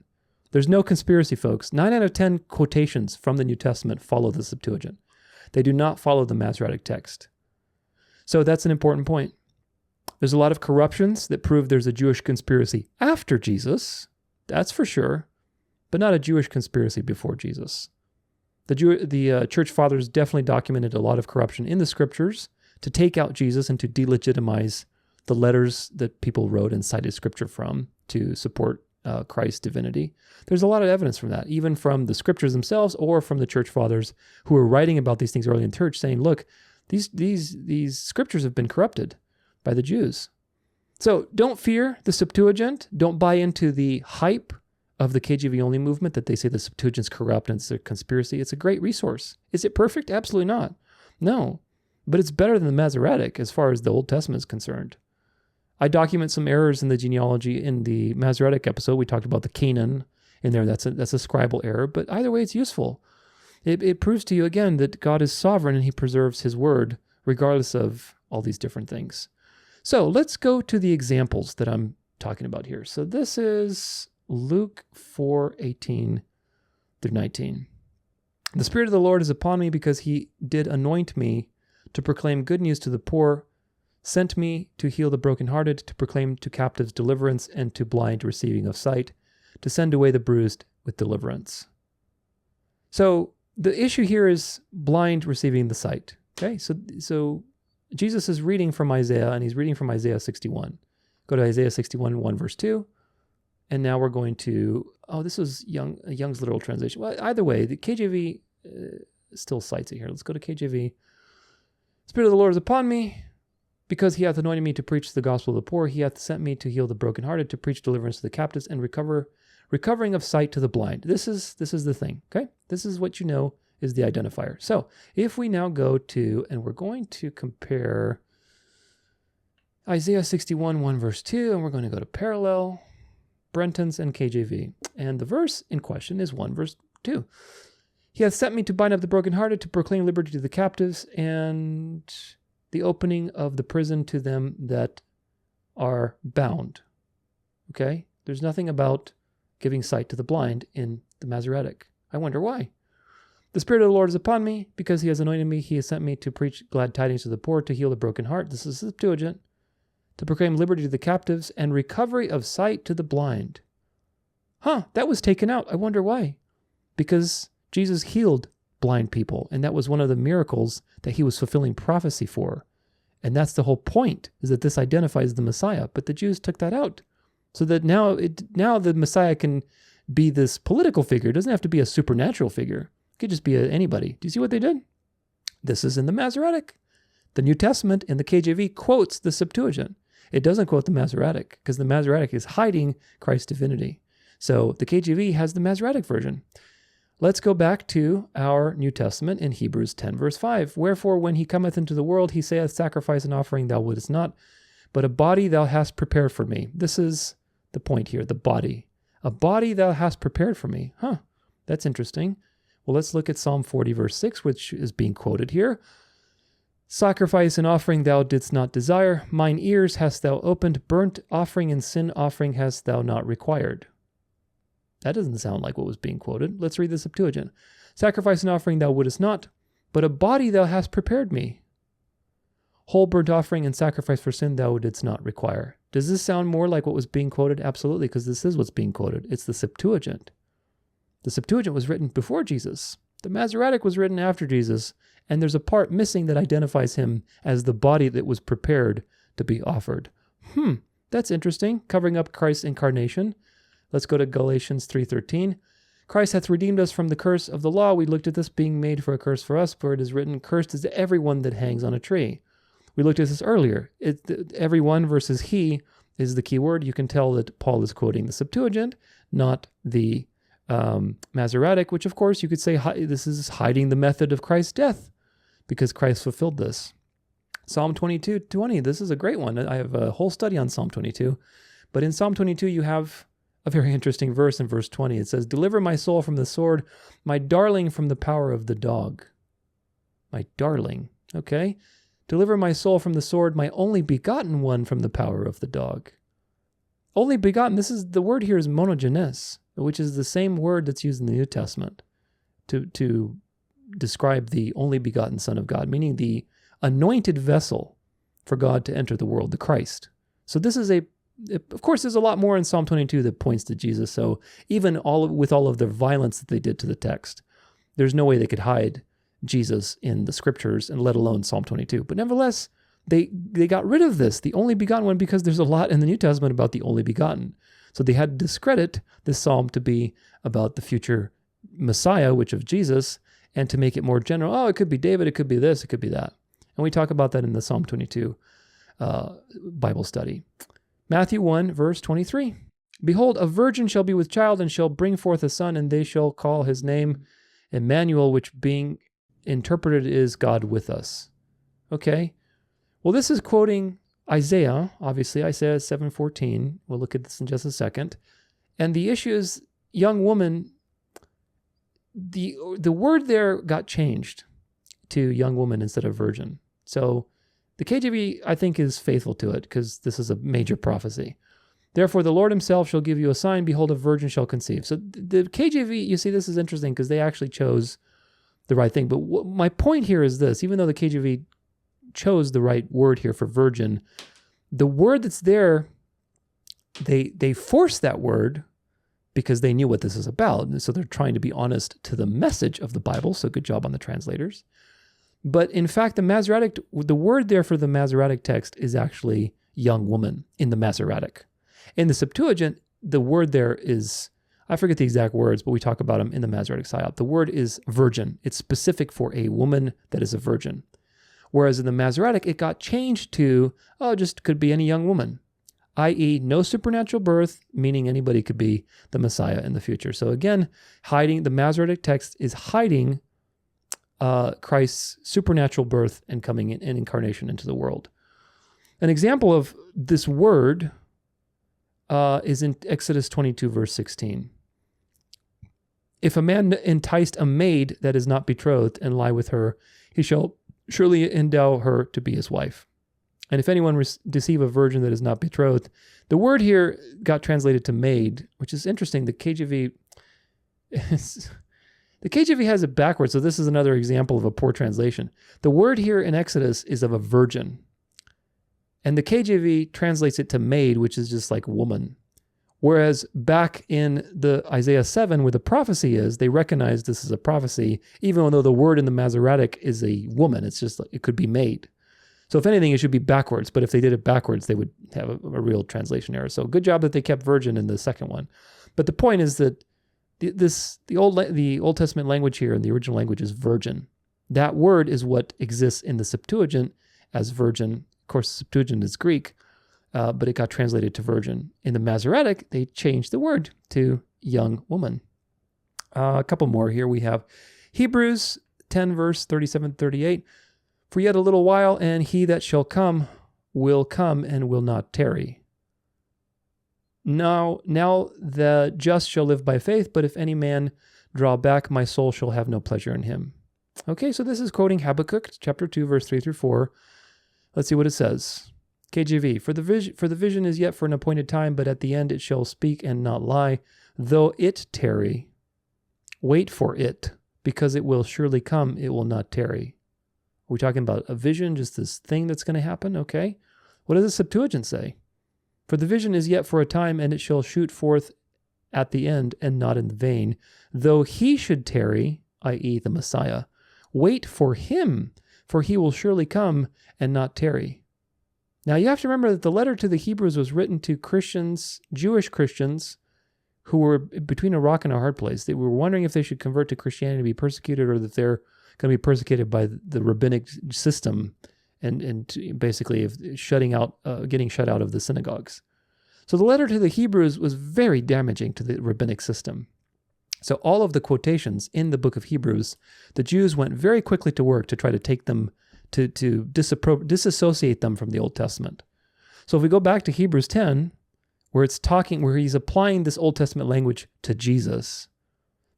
There's no conspiracy, folks. 9 out of 10 quotations from the New Testament follow the Septuagint. They do not follow the Masoretic text. So that's an important point. There's a lot of corruptions that prove there's a Jewish conspiracy after Jesus. That's for sure. But not a Jewish conspiracy before Jesus. The church fathers definitely documented a lot of corruption in the scriptures to take out Jesus and to delegitimize the letters that people wrote and cited scripture from to support Christ's divinity. There's a lot of evidence from that, even from the scriptures themselves or from the church fathers who were writing about these things early in the church, saying, look, these scriptures have been corrupted by the Jews. So don't fear the Septuagint. Don't buy into the hype of the KJV Only movement that they say the Septuagint's corrupt and it's a conspiracy. It's a great resource. Is it perfect? Absolutely not. No, but it's better than the Masoretic as far as the Old Testament is concerned. I document some errors in the genealogy in the Masoretic episode. We talked about the Canaan in there. That's a scribal error, but either way, it's useful. It proves to you again that God is sovereign and he preserves his word regardless of all these different things. So let's go to the examples that I'm talking about here. So this is Luke 4:18 through 19. The Spirit of the Lord is upon me because he did anoint me to proclaim good news to the poor, sent me to heal the brokenhearted, to proclaim to captives deliverance, and to blind receiving of sight, to send away the bruised with deliverance. So the issue here is blind receiving the sight. Okay, so Jesus is reading from Isaiah, and he's reading from Isaiah 61. Go to Isaiah 61, 1 verse 2. And now we're going to, this was Young's literal translation. Well, either way, the KJV still cites it here. Let's go to KJV. Spirit of the Lord is upon me, because he hath anointed me to preach the gospel of the poor. He hath sent me to heal the brokenhearted, to preach deliverance to the captives, and recovering of sight to the blind. This is the thing, okay? This is what you know is the identifier. So if we now go to, and we're going to compare Isaiah 61, 1 verse 2, and we're going to go to parallel, Brenton's and KJV. And the verse in question is 1 verse 2. He hath sent me to bind up the brokenhearted, to proclaim liberty to the captives, and the opening of the prison to them that are bound. Okay? There's nothing about giving sight to the blind in the Masoretic. I wonder why. The Spirit of the Lord is upon me, because he has anointed me. He has sent me to preach glad tidings to the poor, to heal the broken heart. This is the Septuagint. To proclaim liberty to the captives and recovery of sight to the blind. That was taken out. I wonder why. Because Jesus healed blind people, and that was one of the miracles that he was fulfilling prophecy for. And that's the whole point, is that this identifies the Messiah. But the Jews took that out. So that now the Messiah can be this political figure. It doesn't have to be a supernatural figure. It could just be anybody. Do you see what they did? This is in the Masoretic. The New Testament in the KJV quotes the Septuagint. It doesn't quote the Masoretic, because the Masoretic is hiding Christ's divinity. So the KJV has the Masoretic version. Let's go back to our New Testament in Hebrews 10, verse 5. Wherefore, when he cometh into the world, he saith, sacrifice and offering thou wouldest not, but a body thou hast prepared for me. This is the point here, the body. A body thou hast prepared for me. That's interesting. Well, let's look at Psalm 40, verse 6, which is being quoted here. Sacrifice and offering thou didst not desire. Mine ears hast thou opened. Burnt offering and sin offering hast thou not required. That doesn't sound like what was being quoted. Let's read the Septuagint. Sacrifice and offering thou wouldest not, but a body thou hast prepared me. Whole burnt offering and sacrifice for sin thou didst not require. Does this sound more like what was being quoted? Absolutely, because this is what's being quoted. It's the Septuagint. The Septuagint was written before Jesus. The Masoretic was written after Jesus, and there's a part missing that identifies him as the body that was prepared to be offered. That's interesting, covering up Christ's incarnation. Let's go to Galatians 3:13. Christ hath redeemed us from the curse of the law. We looked at this being made for a curse for us, for it is written, cursed is everyone that hangs on a tree. We looked at this earlier. Everyone versus he is the key word. You can tell that Paul is quoting the Septuagint, not the Masoretic, which of course you could say this is hiding the method of Christ's death. because Christ fulfilled this. Psalm 22:20, this is a great one. I have a whole study on Psalm 22. But in Psalm 22, you have a very interesting verse in verse 20. It says, "Deliver my soul from the sword, my darling from the power of the dog." My darling, okay? "Deliver my soul from the sword, my only begotten one from the power of the dog." Only begotten, the word here is monogenes, which is the same word that's used in the New Testament to describe the only begotten Son of God, meaning the anointed vessel for God to enter the world, the Christ. So this is of course, there's a lot more in Psalm 22 that points to Jesus. So even with all of the violence that they did to the text, there's no way they could hide Jesus in the scriptures, and let alone Psalm 22. But nevertheless, they got rid of this, the only begotten one, because there's a lot in the New Testament about the only begotten. So they had to discredit this psalm to be about the future Messiah, which of Jesus, and to make it more general. Oh, it could be David, it could be this, it could be that. And we talk about that in the Psalm 22 Bible study. Matthew 1, verse 23. "Behold, a virgin shall be with child, and shall bring forth a son, and they shall call his name Emmanuel," which being interpreted is God with us. Okay. Well, this is quoting Isaiah, obviously, Isaiah 7:14. We'll look at this in just a second. And the issue is, young woman, the word there got changed to young woman instead of virgin. So the KJV, I think, is faithful to it because this is a major prophecy. "Therefore, the Lord himself shall give you a sign. Behold, a virgin shall conceive." So the KJV, you see, this is interesting because they actually chose the right thing. But my point here is this: even though the KJV chose the right word here for virgin, the word that's there, they forced that word because they knew what this is about. And so they're trying to be honest to the message of the Bible. So good job on the translators. But in fact, the word there for the Masoretic text is actually young woman in the Masoretic. In the Septuagint, the word there is, I forget the exact words, but we talk about them in the Masoretic Psyop. The word is virgin. It's specific for a woman that is a virgin. Whereas in the Masoretic, it got changed to, just could be any young woman, i.e. no supernatural birth, meaning anybody could be the Messiah in the future. So again, the Masoretic text is hiding Christ's supernatural birth and coming in and incarnation into the world. An example of this word is in Exodus 22, verse 16. "If a man enticed a maid that is not betrothed and lie with her, he shall surely endow her to be his wife. And if anyone deceive a virgin that is not betrothed," the word here got translated to maid, which is interesting. The KJV has it backwards, so this is another example of a poor translation. The word here in Exodus is of a virgin, and the KJV translates it to maid, which is just like woman. Whereas back in the Isaiah 7, where the prophecy is, they recognize this is a prophecy, even though the word in the Masoretic is a woman. It's just, it could be maid. So if anything, it should be backwards. But if they did it backwards, they would have a real translation error. So good job that they kept virgin in the second one. But the point is that the Old Testament language here in the original language is virgin. That word is what exists in the Septuagint as virgin. Of course, the Septuagint is Greek, but it got translated to virgin. In the Masoretic, they changed the word to young woman. A couple more here. We have Hebrews 10, verse 37-38. "For yet a little while, and he that shall come will come and will not tarry. Now the just shall live by faith, but if any man draw back, my soul shall have no pleasure in him." Okay, so this is quoting Habakkuk chapter 2, verse 3-4. Let's see what it says. KJV, For the vision is yet for an appointed time, but at the end it shall speak and not lie. Though it tarry, wait for it, because it will surely come, it will not tarry." Are we talking about a vision, just this thing that's going to happen? Okay. What does the Septuagint say? "For the vision is yet for a time, and it shall shoot forth at the end, and not in vain. Though he should tarry," i.e. the Messiah, "wait for him, for he will surely come and not tarry." Now you have to remember that the letter to the Hebrews was written to Christians, Jewish Christians, who were between a rock and a hard place. They were wondering if they should convert to Christianity to be persecuted, or that they're going to be persecuted by the rabbinic system and basically getting shut out of the synagogues. So the letter to the Hebrews was very damaging to the rabbinic system. So all of the quotations in the book of Hebrews, the Jews went very quickly to work to try to take them, to disassociate them from the Old Testament. So if we go back to Hebrews 10, where he's applying this Old Testament language to Jesus,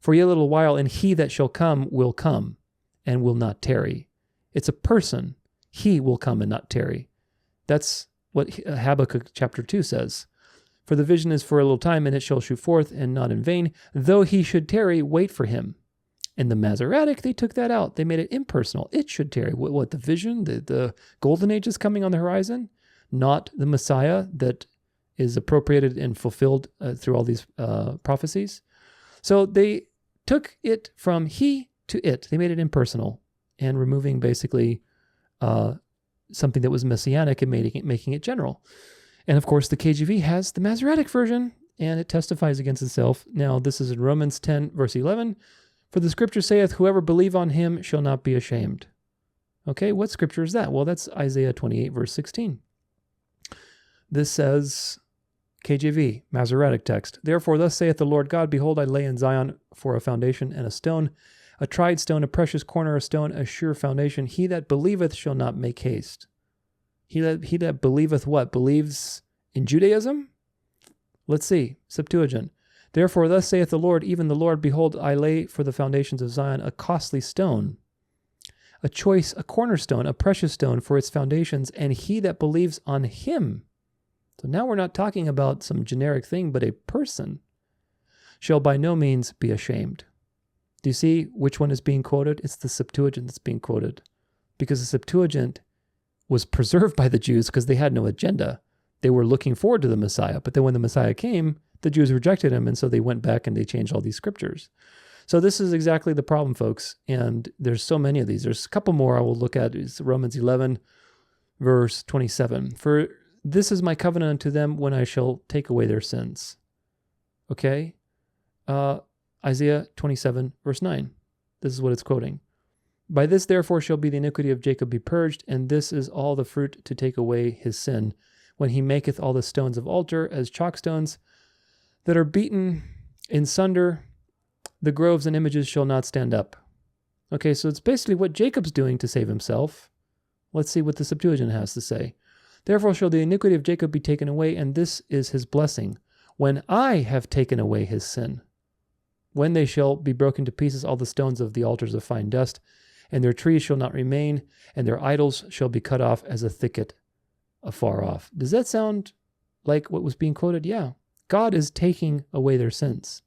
for yet a little while, and he that shall come will come and will not tarry. It's a person. He will come and not tarry. That's what Habakkuk chapter 2 says. For the vision is for a little time, and it shall shoot forth, and not in vain. Though he should tarry, wait for him. In the Masoretic, they took that out. They made it impersonal. It should tarry. What, the vision, the golden age is coming on the horizon? Not the Messiah that is appropriated and fulfilled through all these prophecies. So they took it from he to it. They made it impersonal and removing basically something that was messianic and making it general. And of course, the KJV has the Masoretic version, and it testifies against itself. Now, this is in Romans 10, verse 11. For the scripture saith, whoever believe on him shall not be ashamed. Okay, what scripture is that? Well, that's Isaiah 28, verse 16. This says, KJV, Masoretic text. Therefore, thus saith the Lord God, behold, I lay in Zion for a foundation and a stone, a tried stone, a precious corner, a stone, a sure foundation. He that believeth shall not make haste. He that believeth what? Believes in Judaism? Let's see. Septuagint. Therefore, thus saith the Lord, even the Lord, behold, I lay for the foundations of Zion a costly stone, a choice, a cornerstone, a precious stone for its foundations, and he that believes on him. So now we're not talking about some generic thing, but a person shall by no means be ashamed. Do you see which one is being quoted? It's the Septuagint that's being quoted, because the Septuagint was preserved by the Jews because they had no agenda. They were looking forward to the Messiah, but then when the Messiah came, the Jews rejected him, and so they went back and they changed all these scriptures. So this is exactly the problem, folks, and there's so many of these. There's a couple more I will look at. It's Romans 11, verse 27. For this is my covenant unto them when I shall take away their sins. Okay? Isaiah 27, verse 9. This is what it's quoting. By this, therefore, shall be the iniquity of Jacob be purged, and this is all the fruit to take away his sin, when he maketh all the stones of altar as chalkstones that are beaten in sunder, the groves and images shall not stand up. Okay, so it's basically what Jacob's doing to save himself. Let's see what the Septuagint has to say. Therefore shall the iniquity of Jacob be taken away, and this is his blessing, when I have taken away his sin. When they shall be broken to pieces all the stones of the altars of fine dust, and their trees shall not remain, and their idols shall be cut off as a thicket afar off. Does that sound like what was being quoted? Yeah. God is taking away their sins.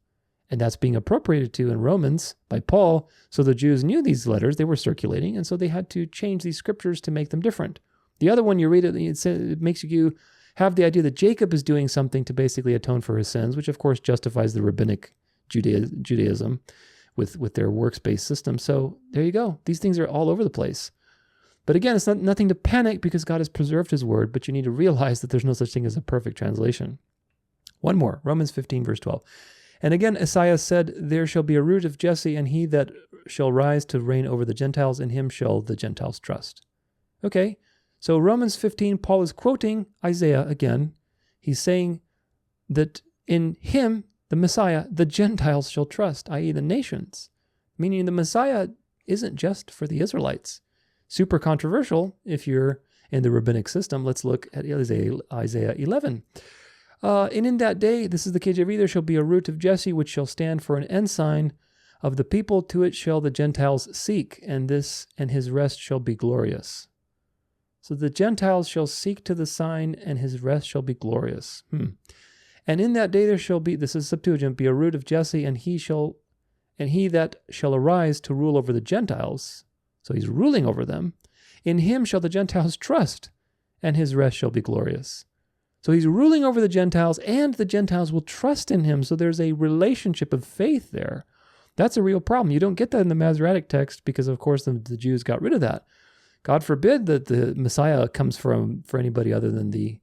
And that's being appropriated to in Romans by Paul. So the Jews knew these letters, they were circulating, and so they had to change these scriptures to make them different. The other one, you read it, it makes you have the idea that Jacob is doing something to basically atone for his sins, which of course justifies the rabbinic Judaism with their works-based system. So there you go. These things are all over the place. But again, it's nothing to panic because God has preserved his word, but you need to realize that there's no such thing as a perfect translation. One more, Romans 15, verse 12. And again, Isaiah said, there shall be a root of Jesse, and he that shall rise to reign over the Gentiles, in him shall the Gentiles trust. Okay, so Romans 15, Paul is quoting Isaiah again. He's saying that in him, the Messiah, the Gentiles shall trust, i.e. the nations. Meaning the Messiah isn't just for the Israelites. Super controversial if you're in the rabbinic system. Let's look at Isaiah 11. And in that day, this is the KJV, there shall be a root of Jesse, which shall stand for an ensign of the people. To it shall the Gentiles seek, and his rest shall be glorious. So the Gentiles shall seek to the sign, and his rest shall be glorious. And in that day there shall be, this is Septuagint, be a root of Jesse, and he that shall arise to rule over the Gentiles. So he's ruling over them. In him shall the Gentiles trust, and his rest shall be glorious. So he's ruling over the Gentiles, and the Gentiles will trust in him. So there's a relationship of faith there. That's a real problem. You don't get that in the Masoretic text because, of course, the Jews got rid of that. God forbid that the Messiah comes for anybody other than the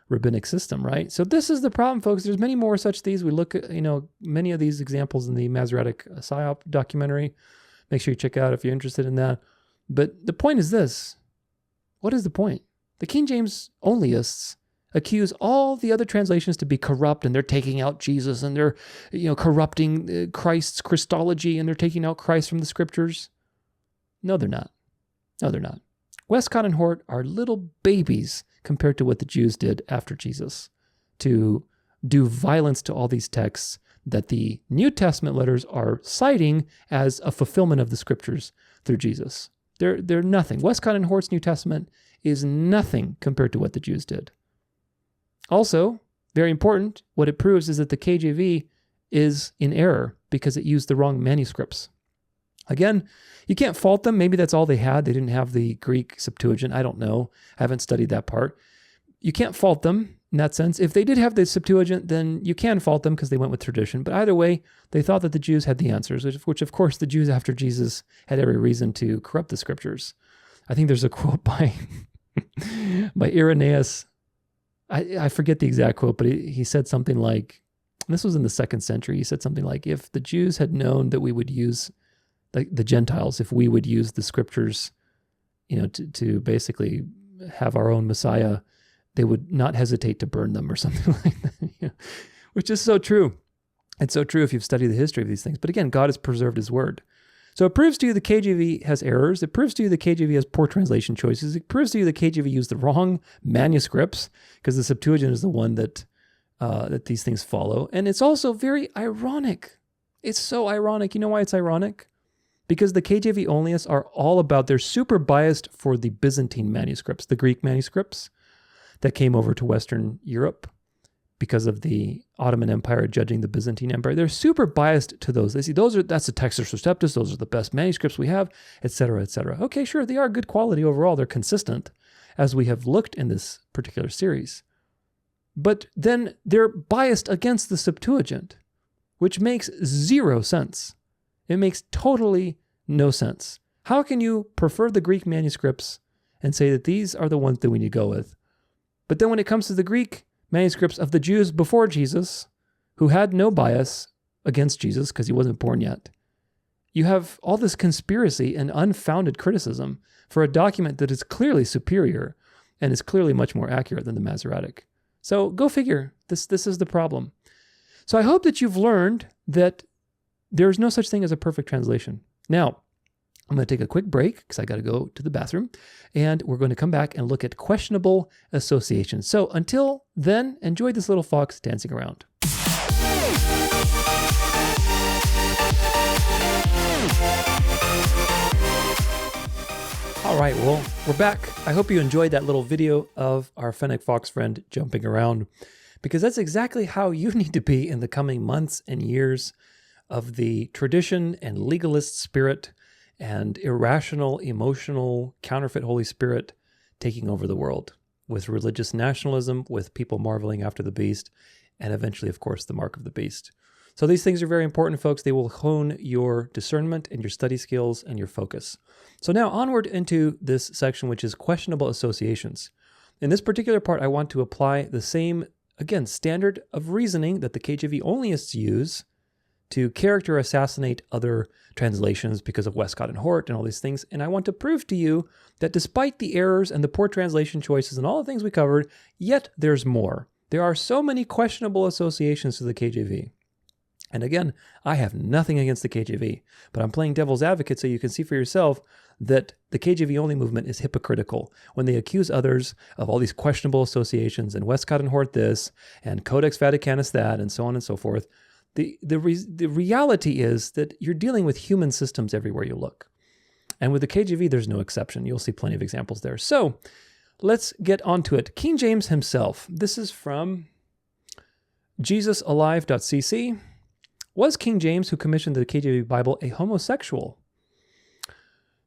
rabbinic system, right? So this is the problem, folks. There's many more such things. We look at, many of these examples in the Masoretic Psyop documentary. Make sure you check out if you're interested in that. But the point is this. What is the point? The King James Onlyists accuse all the other translations to be corrupt, and they're taking out Jesus, and they're corrupting Christ's Christology, and they're taking out Christ from the scriptures. No, they're not. No, they're not. Westcott and Hort are little babies compared to what the Jews did after Jesus, to do violence to all these texts that the New Testament letters are citing as a fulfillment of the scriptures through Jesus. They're nothing. Westcott and Hort's New Testament is nothing compared to what the Jews did. Also, very important, what it proves is that the KJV is in error because it used the wrong manuscripts. Again, you can't fault them. Maybe that's all they had. They didn't have the Greek Septuagint. I don't know. I haven't studied that part. You can't fault them in that sense. If they did have the Septuagint, then you can fault them because they went with tradition. But either way, they thought that the Jews had the answers, which of course the Jews after Jesus had every reason to corrupt the scriptures. I think there's a quote by Irenaeus. I forget the exact quote, but he said something like, this was in the 2nd century, he said something like, if the Jews had known that we would use, like the Gentiles, if we would use the scriptures, to basically have our own Messiah, they would not hesitate to burn them or something like that, which is so true. It's so true if you've studied the history of these things. But again, God has preserved his word. So it proves to you the KJV has errors. It proves to you the KJV has poor translation choices. It proves to you the KJV used the wrong manuscripts because the Septuagint is the one that these things follow. And it's also very ironic. It's so ironic. You know why it's ironic? Because the KJV Onlyists are all about, they're super biased for the Byzantine manuscripts, the Greek manuscripts that came over to Western Europe because of the Ottoman Empire judging the Byzantine Empire. They're super biased to those. They see that's the Textus Receptus, those are the best manuscripts we have, etc., etc. Okay, sure, they are good quality overall. They're consistent, as we have looked in this particular series. But then they're biased against the Septuagint, which makes zero sense. It makes totally no sense. How can you prefer the Greek manuscripts and say that these are the ones that we need to go with? But then when it comes to the Greek manuscripts of the Jews before Jesus, who had no bias against Jesus because he wasn't born yet, you have all this conspiracy and unfounded criticism for a document that is clearly superior and is clearly much more accurate than the Masoretic. So go figure. This is the problem. So I hope that you've learned that there's no such thing as a perfect translation. Now, I'm going to take a quick break because I got to go to the bathroom, and we're going to come back and look at questionable associations. So until then, enjoy this little fox dancing around. All right, well, we're back. I hope you enjoyed that little video of our Fennec fox friend jumping around, because that's exactly how you need to be in the coming months and years of the tradition and legalist spirit and irrational, emotional, counterfeit Holy Spirit taking over the world with religious nationalism, with people marveling after the beast, and eventually, of course, the mark of the beast. So these things are very important, folks. They will hone your discernment and your study skills and your focus. So now onward into this section, which is questionable associations. In this particular part, I want to apply the same, again, standard of reasoning that the KJV Onlyists use to character assassinate other translations because of Westcott and Hort and all these things. And I want to prove to you that despite the errors and the poor translation choices and all the things we covered, yet there's more. There are so many questionable associations to the KJV. And again, I have nothing against the KJV, but I'm playing devil's advocate so you can see for yourself that the KJV Only movement is hypocritical when they accuse others of all these questionable associations and Westcott and Hort this and Codex Vaticanus that and so on and so forth. The reality is that you're dealing with human systems everywhere you look. And with the KJV, there's no exception. You'll see plenty of examples there. So let's get onto it. King James himself. This is from JesusAlive.cc. Was King James, who commissioned the KJV Bible, a homosexual?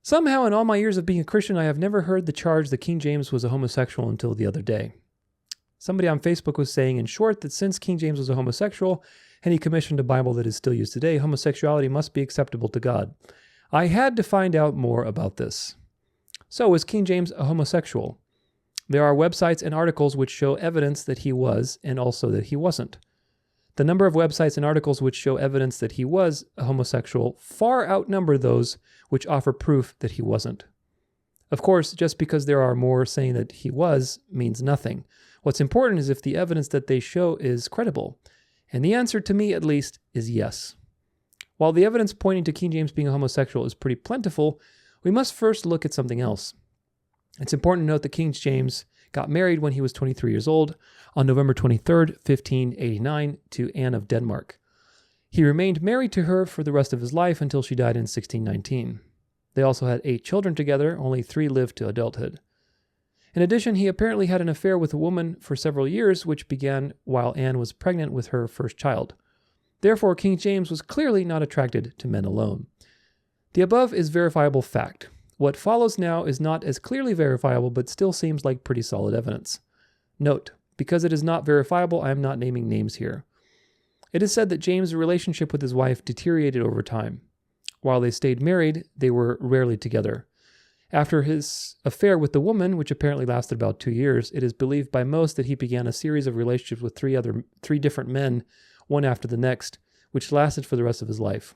Somehow in all my years of being a Christian, I have never heard the charge that King James was a homosexual until the other day. Somebody on Facebook was saying, in short, that since King James was a homosexual and he commissioned a Bible that is still used today, homosexuality must be acceptable to God. I had to find out more about this. So, was King James a homosexual? There are websites and articles which show evidence that he was and also that he wasn't. The number of websites and articles which show evidence that he was a homosexual far outnumber those which offer proof that he wasn't. Of course, just because there are more saying that he was means nothing. What's important is if the evidence that they show is credible. And the answer, to me at least, is yes. While the evidence pointing to King James being a homosexual is pretty plentiful, we must first look at something else. It's important to note that King James got married when he was 23 years old on November 23rd, 1589, to Anne of Denmark. He remained married to her for the rest of his life until she died in 1619. They also had 8 children together, only 3 lived to adulthood. In addition, he apparently had an affair with a woman for several years, which began while Anne was pregnant with her first child. Therefore, King James was clearly not attracted to men alone. The above is verifiable fact. What follows now is not as clearly verifiable, but still seems like pretty solid evidence. Note, because it is not verifiable, I am not naming names here. It is said that James' relationship with his wife deteriorated over time. While they stayed married, they were rarely together. After his affair with the woman, which apparently lasted about 2 years, it is believed by most that he began a series of relationships with three different men, one after the next, which lasted for the rest of his life.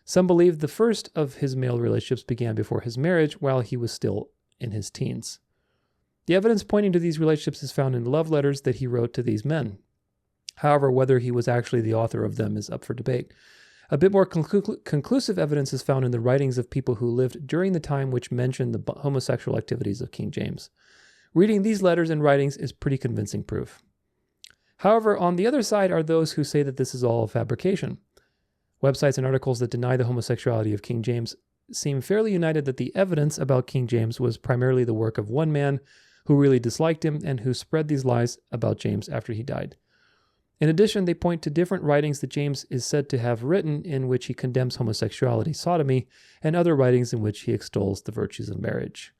Some believe the first of his male relationships began before his marriage, while he was still in his teens. The evidence pointing to these relationships is found in love letters that he wrote to these men. However, whether he was actually the author of them is up for debate. A bit more conclusive evidence is found in the writings of people who lived during the time which mention the homosexual activities of King James. Reading these letters and writings is pretty convincing proof. However, on the other side are those who say that this is all a fabrication. Websites and articles that deny the homosexuality of King James seem fairly united that the evidence about King James was primarily the work of one man who really disliked him and who spread these lies about James after he died. In addition, they point to different writings that James is said to have written in which he condemns homosexuality, sodomy, and other writings in which he extols the virtues of marriage.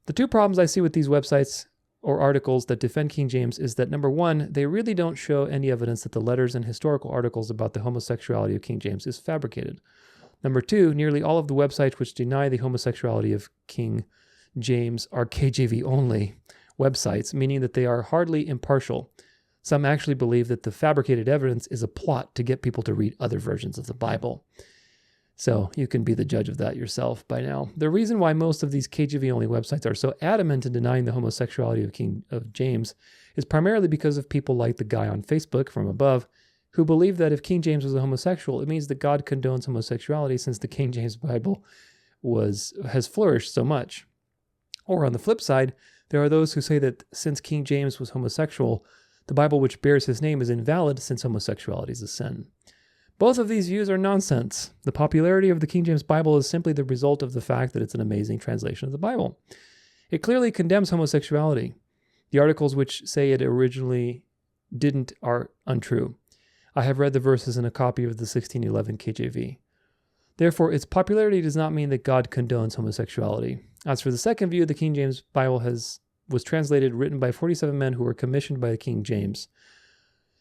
The 2 problems I see with these websites or articles that defend King James is that, number 1, they really don't show any evidence that the letters and historical articles about the homosexuality of King James is fabricated. Number 2, nearly all of the websites which deny the homosexuality of King James are KJV Only websites, meaning that they are hardly impartial. Some actually believe that the fabricated evidence is a plot to get people to read other versions of the Bible. So you can be the judge of that yourself by now. The reason why most of these KJV Only websites are so adamant in denying the homosexuality of James is primarily because of people like the guy on Facebook from above, who believe that if King James was a homosexual, it means that God condones homosexuality since the King James Bible has flourished so much. Or on the flip side, there are those who say that since King James was homosexual, the Bible which bears his name is invalid since homosexuality is a sin. Both of these views are nonsense. The popularity of the King James Bible is simply the result of the fact that it's an amazing translation of the Bible. It clearly condemns homosexuality. The articles which say it originally didn't are untrue. I have read the verses in a copy of the 1611 KJV. Therefore, its popularity does not mean that God condones homosexuality. As for the second view, the King James Bible was translated, written by 47 men who were commissioned by King James.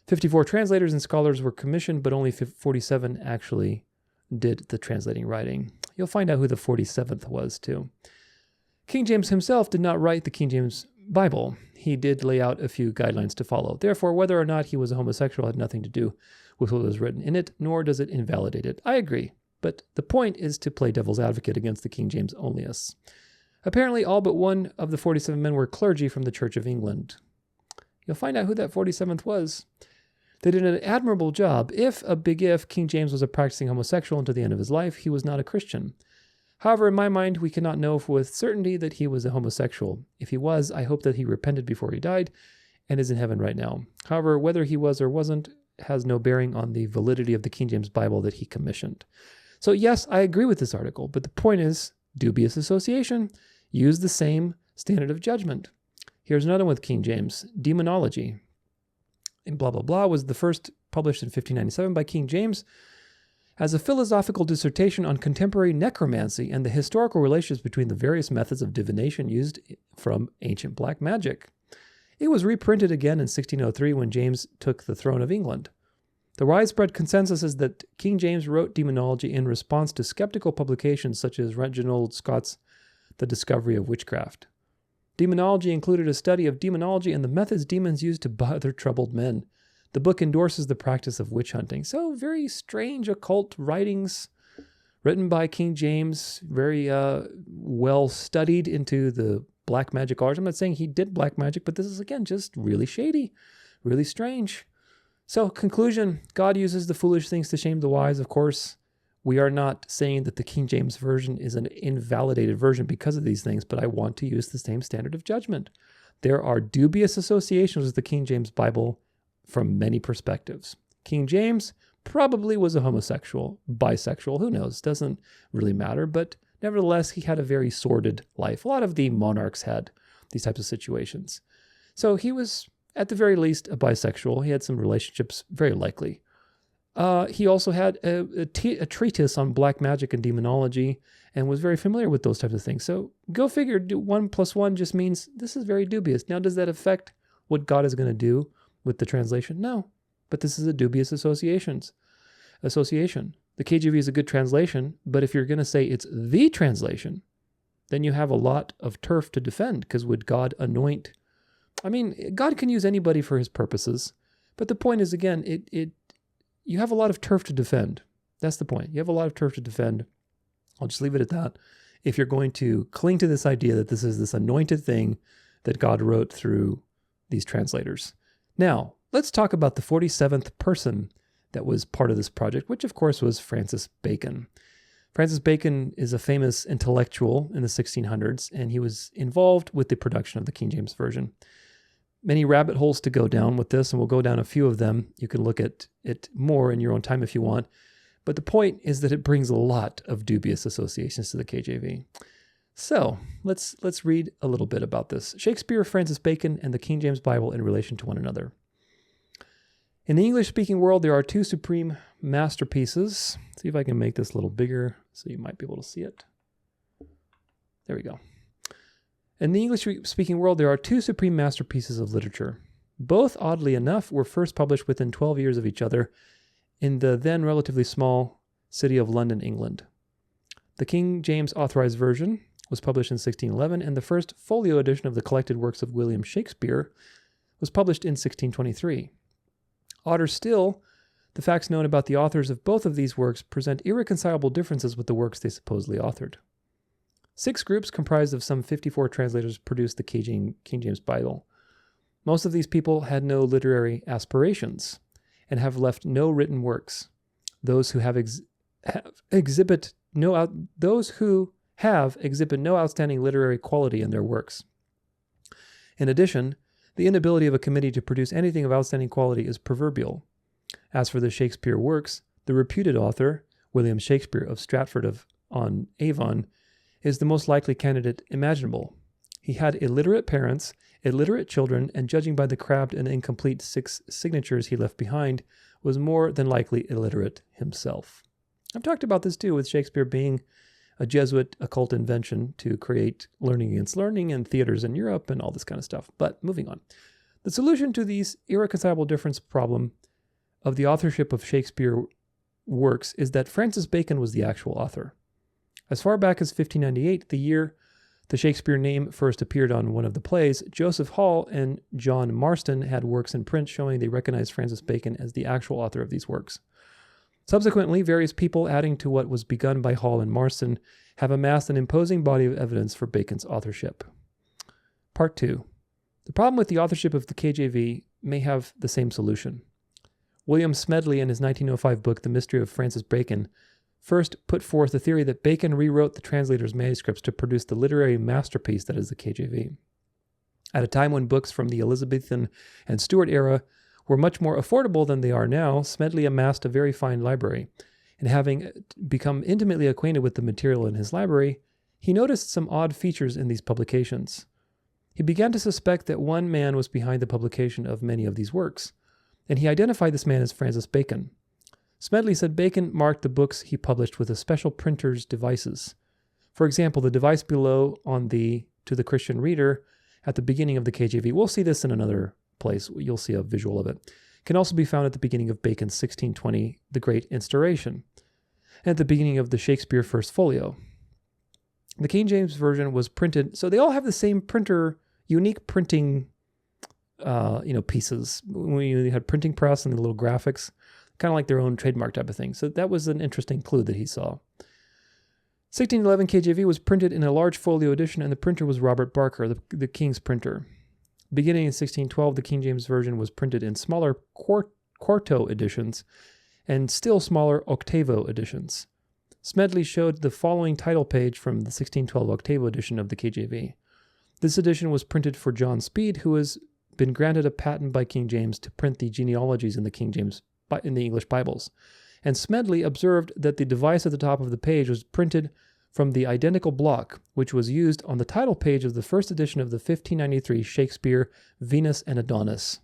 54 translators and scholars were commissioned, but only 47 actually did the translating writing. You'll find out who the 47th was, too. King James himself did not write the King James Bible. He did lay out a few guidelines to follow. Therefore, whether or not he was a homosexual had nothing to do with what was written in it, nor does it invalidate it. I agree, but the point is to play devil's advocate against the King James Onlyists. Apparently, all but one of the 47 men were clergy from the Church of England. You'll find out who that 47th was. They did an admirable job. If, a big if, King James was a practicing homosexual until the end of his life, he was not a Christian. However, in my mind, we cannot know with certainty that he was a homosexual. If he was, I hope that he repented before he died and is in heaven right now. However, whether he was or wasn't has no bearing on the validity of the King James Bible that he commissioned. So yes, I agree with this article, but the point is, dubious association. Use the same standard of judgment. Here's another one with King James, Demonology. And blah, blah, blah was the first published in 1597 by King James as a philosophical dissertation on contemporary necromancy and the historical relationships between the various methods of divination used from ancient black magic. It was reprinted again in 1603 when James took the throne of England. The widespread consensus is that King James wrote Demonology in response to skeptical publications such as Reginald Scott's The Discovery of Witchcraft. Demonology included a study of demonology and the methods demons used to bother troubled men. The book endorses the practice of witch hunting. So very strange occult writings written by King James, very well studied into the black magic arts. I'm not saying he did black magic, but this is, again, just really shady, really strange. So, conclusion, God uses the foolish things to shame the wise, of course. We are not saying that the King James Version is an invalidated version because of these things, but I want to use the same standard of judgment. There are dubious associations with the King James Bible from many perspectives. King James probably was a homosexual, bisexual, who knows, doesn't really matter, but nevertheless, he had a very sordid life. A lot of the monarchs had these types of situations. So he was, at the very least, a bisexual. He had some relationships, very likely. He also had a treatise on black magic and demonology and was very familiar with those types of things. So go figure, 1 + 1 just means this is very dubious. Now, does that affect what God is going to do with the translation? No, but this is a dubious association. The KJV is a good translation, but if you're going to say it's the translation, then you have a lot of turf to defend, because would God anoint? I mean, God can use anybody for his purposes, but the point is, again, you have a lot of turf to defend. That's the point. You have a lot of turf to defend. I'll just leave it at that. If you're going to cling to this idea that this is this anointed thing that God wrote through these translators. Now, let's talk about the 47th person that was part of this project, which of course was Francis Bacon. Francis Bacon is a famous intellectual in the 1600s, and he was involved with the production of the King James Version. Many rabbit holes to go down with this, and we'll go down a few of them. You can look at it more in your own time if you want. But the point is that it brings a lot of dubious associations to the KJV. So let's read a little bit about this. Shakespeare, Francis Bacon, and the King James Bible in relation to one another. In the English-speaking world, there are two supreme masterpieces. Let's see if I can make this a little bigger so you might be able to see it. There we go. In the English-speaking world, there are two supreme masterpieces of literature. Both, oddly enough, were first published within 12 years of each other in the then relatively small city of London, England. The King James Authorized Version was published in 1611, and the first folio edition of the collected works of William Shakespeare was published in 1623. Odder still, the facts known about the authors of both of these works present irreconcilable differences with the works they supposedly authored. 6 groups comprised of some 54 translators produced the King James Bible. Most of these people had no literary aspirations and have left no written works. Those who exhibit no outstanding literary quality in their works. In addition, the inability of a committee to produce anything of outstanding quality is proverbial. As for the Shakespeare works, the reputed author, William Shakespeare of Stratford-on-Avon, is the most likely candidate imaginable. He had illiterate parents, illiterate children, and judging by the crabbed and incomplete 6 signatures he left behind, was more than likely illiterate himself. I've talked about this too, with Shakespeare being a Jesuit occult invention to create learning against learning and theaters in Europe and all this kind of stuff. But moving on. The solution to these irreconcilable difference problem of the authorship of Shakespeare works is that Francis Bacon was the actual author. As far back as 1598, the year the Shakespeare name first appeared on one of the plays, Joseph Hall and John Marston had works in print showing they recognized Francis Bacon as the actual author of these works. Subsequently, various people adding to what was begun by Hall and Marston have amassed an imposing body of evidence for Bacon's authorship. Part 2. The problem with the authorship of the KJV may have the same solution. William Smedley, in his 1905 book, The Mystery of Francis Bacon, first put forth the theory that Bacon rewrote the translator's manuscripts to produce the literary masterpiece that is the KJV. At a time when books from the Elizabethan and Stuart era were much more affordable than they are now, Smedley amassed a very fine library, and having become intimately acquainted with the material in his library, he noticed some odd features in these publications. He began to suspect that one man was behind the publication of many of these works, and he identified this man as Francis Bacon. Smedley said Bacon marked the books he published with a special printer's devices. For example, the device below on the "To the Christian Reader" at the beginning of the KJV, we'll see this in another place, you'll see a visual of it, can also be found at the beginning of Bacon's 1620, The Great Instauration, and at the beginning of the Shakespeare First Folio. The King James Version was printed, so they all have the same printer, unique printing pieces. We had printing press and the little graphics, kind of like their own trademark type of thing. So that was an interesting clue that he saw. 1611 KJV was printed in a large folio edition, and the printer was Robert Barker, the King's printer. Beginning in 1612, the King James Version was printed in smaller quarto editions and still smaller octavo editions. Smedley showed the following title page from the 1612 octavo edition of the KJV. This edition was printed for John Speed, who has been granted a patent by King James to print the genealogies in the English Bibles. And Smedley observed that the device at the top of the page was printed from the identical block which was used on the title page of the first edition of the 1593 Shakespeare Venus and Adonis,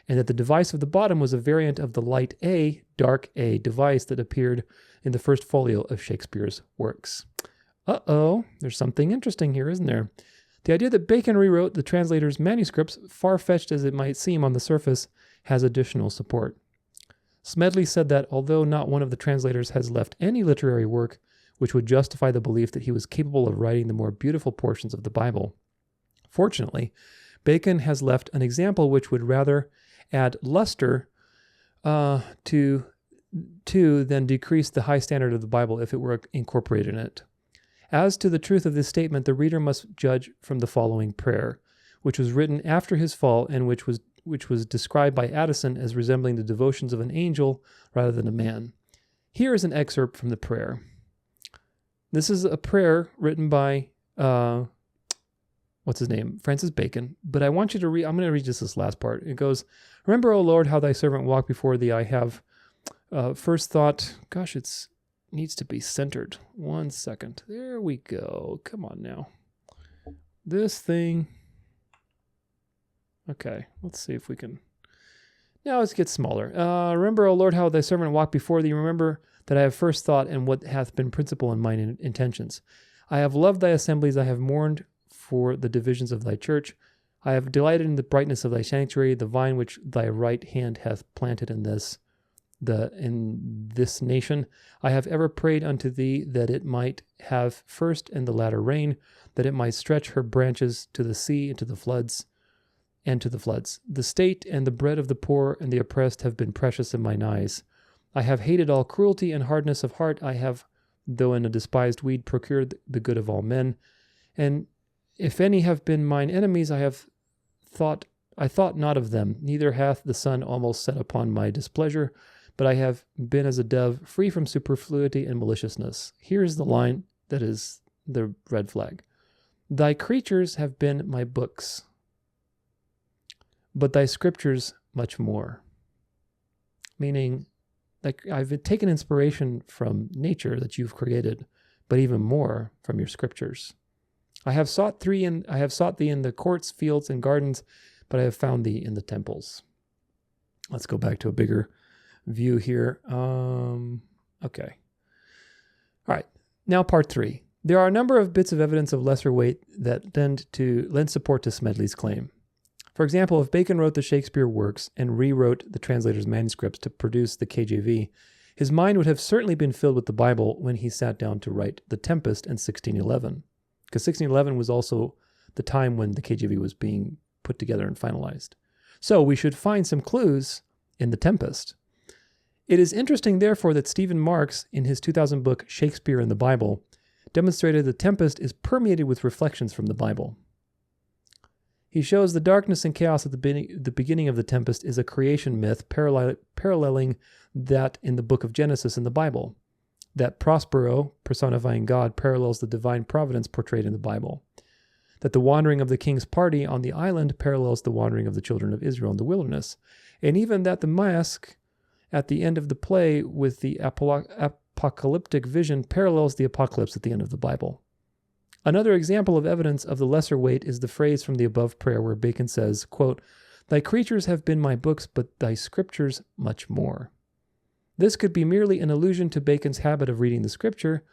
and that the device of the bottom was a variant of the light A, dark A device that appeared in the first folio of Shakespeare's works. Uh-oh, there's something interesting here, isn't there? The idea that Bacon rewrote the translator's manuscripts, far-fetched as it might seem on the surface, has additional support. Smedley said that although not one of the translators has left any literary work which would justify the belief that he was capable of writing the more beautiful portions of the Bible, fortunately, Bacon has left an example which would rather add luster to than decrease the high standard of the Bible if it were incorporated in it. As to the truth of this statement, the reader must judge from the following prayer, which was written after his fall and which was described by Addison as resembling the devotions of an angel rather than a man. Here is an excerpt from the prayer. This is a prayer written by, Francis Bacon, but I want you to read, I'm going to read just this last part. It goes, "Remember, O Lord, how thy servant walked before thee. I have first thought," gosh, it needs to be centered. 1 second. There we go. Come on now. This thing. Okay, let's see if we can. Now let's get smaller. "Remember, O Lord, how thy servant walked before thee. Remember that I have first thought and what hath been principal in mine intentions. I have loved thy assemblies. I have mourned for the divisions of thy church. I have delighted in the brightness of thy sanctuary, the vine which thy right hand hath planted in this nation. I have ever prayed unto thee that it might have first and the latter rain, that it might stretch her branches to the sea and to the floods. The state and the bread of the poor and the oppressed have been precious in mine eyes. I have hated all cruelty and hardness of heart. I have, though in a despised weed, procured the good of all men. And if any have been mine enemies, I thought not of them. Neither hath the sun almost set upon my displeasure, but I have been as a dove, free from superfluity and maliciousness." Here's the line that is the red flag. "Thy creatures have been my books, but thy scriptures much more." Meaning, like, I've taken inspiration from nature that you've created, but even more from your scriptures. I have sought thee in the courts, fields, and gardens, but I have found thee in the temples. Let's go back to a bigger view here. Okay. All right. Now part 3. There are a number of bits of evidence of lesser weight that lend support to Smedley's claim. For example, if Bacon wrote the Shakespeare works and rewrote the translator's manuscripts to produce the KJV, his mind would have certainly been filled with the Bible when he sat down to write The Tempest in 1611, because 1611 was also the time when the KJV was being put together and finalized. So we should find some clues in The Tempest. It is interesting, therefore, that Stephen Marks, in his 2000 book Shakespeare in the Bible, demonstrated The Tempest is permeated with reflections from the Bible. He shows the darkness and chaos at the beginning of The Tempest is a creation myth paralleling that in the book of Genesis in the Bible. That Prospero, personifying God, parallels the divine providence portrayed in the Bible. That the wandering of the king's party on the island parallels the wandering of the children of Israel in the wilderness. And even that the mask at the end of the play with the apocalyptic vision parallels the apocalypse at the end of the Bible. Another example of evidence of the lesser weight is the phrase from the above prayer where Bacon says, quote, "Thy creatures have been my books, but thy scriptures much more." This could be merely an allusion to Bacon's habit of reading the scripture,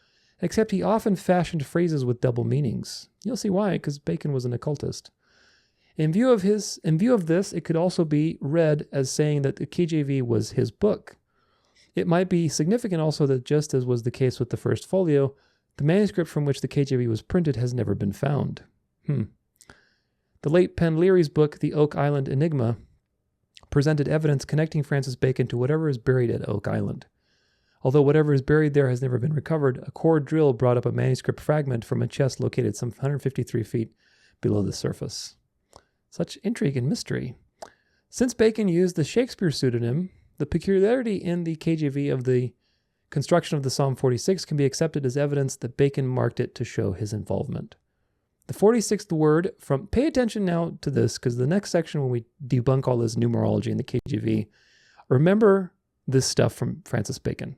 except he often fashioned phrases with double meanings. You'll see why, because Bacon was an occultist. In view of this, it could also be read as saying that the KJV was his book. It might be significant also that, just as was the case with the first folio, the manuscript from which the KJV was printed has never been found. The late Penn Leary's book, The Oak Island Enigma, presented evidence connecting Francis Bacon to whatever is buried at Oak Island. Although whatever is buried there has never been recovered, a core drill brought up a manuscript fragment from a chest located some 153 feet below the surface. Such intrigue and mystery. Since Bacon used the Shakespeare pseudonym, the peculiarity in the KJV of the construction of the Psalm 46 can be accepted as evidence that Bacon marked it to show his involvement. The 46th word from, pay attention now to this, because the next section when we debunk all this numerology in the KJV, remember this stuff from Francis Bacon.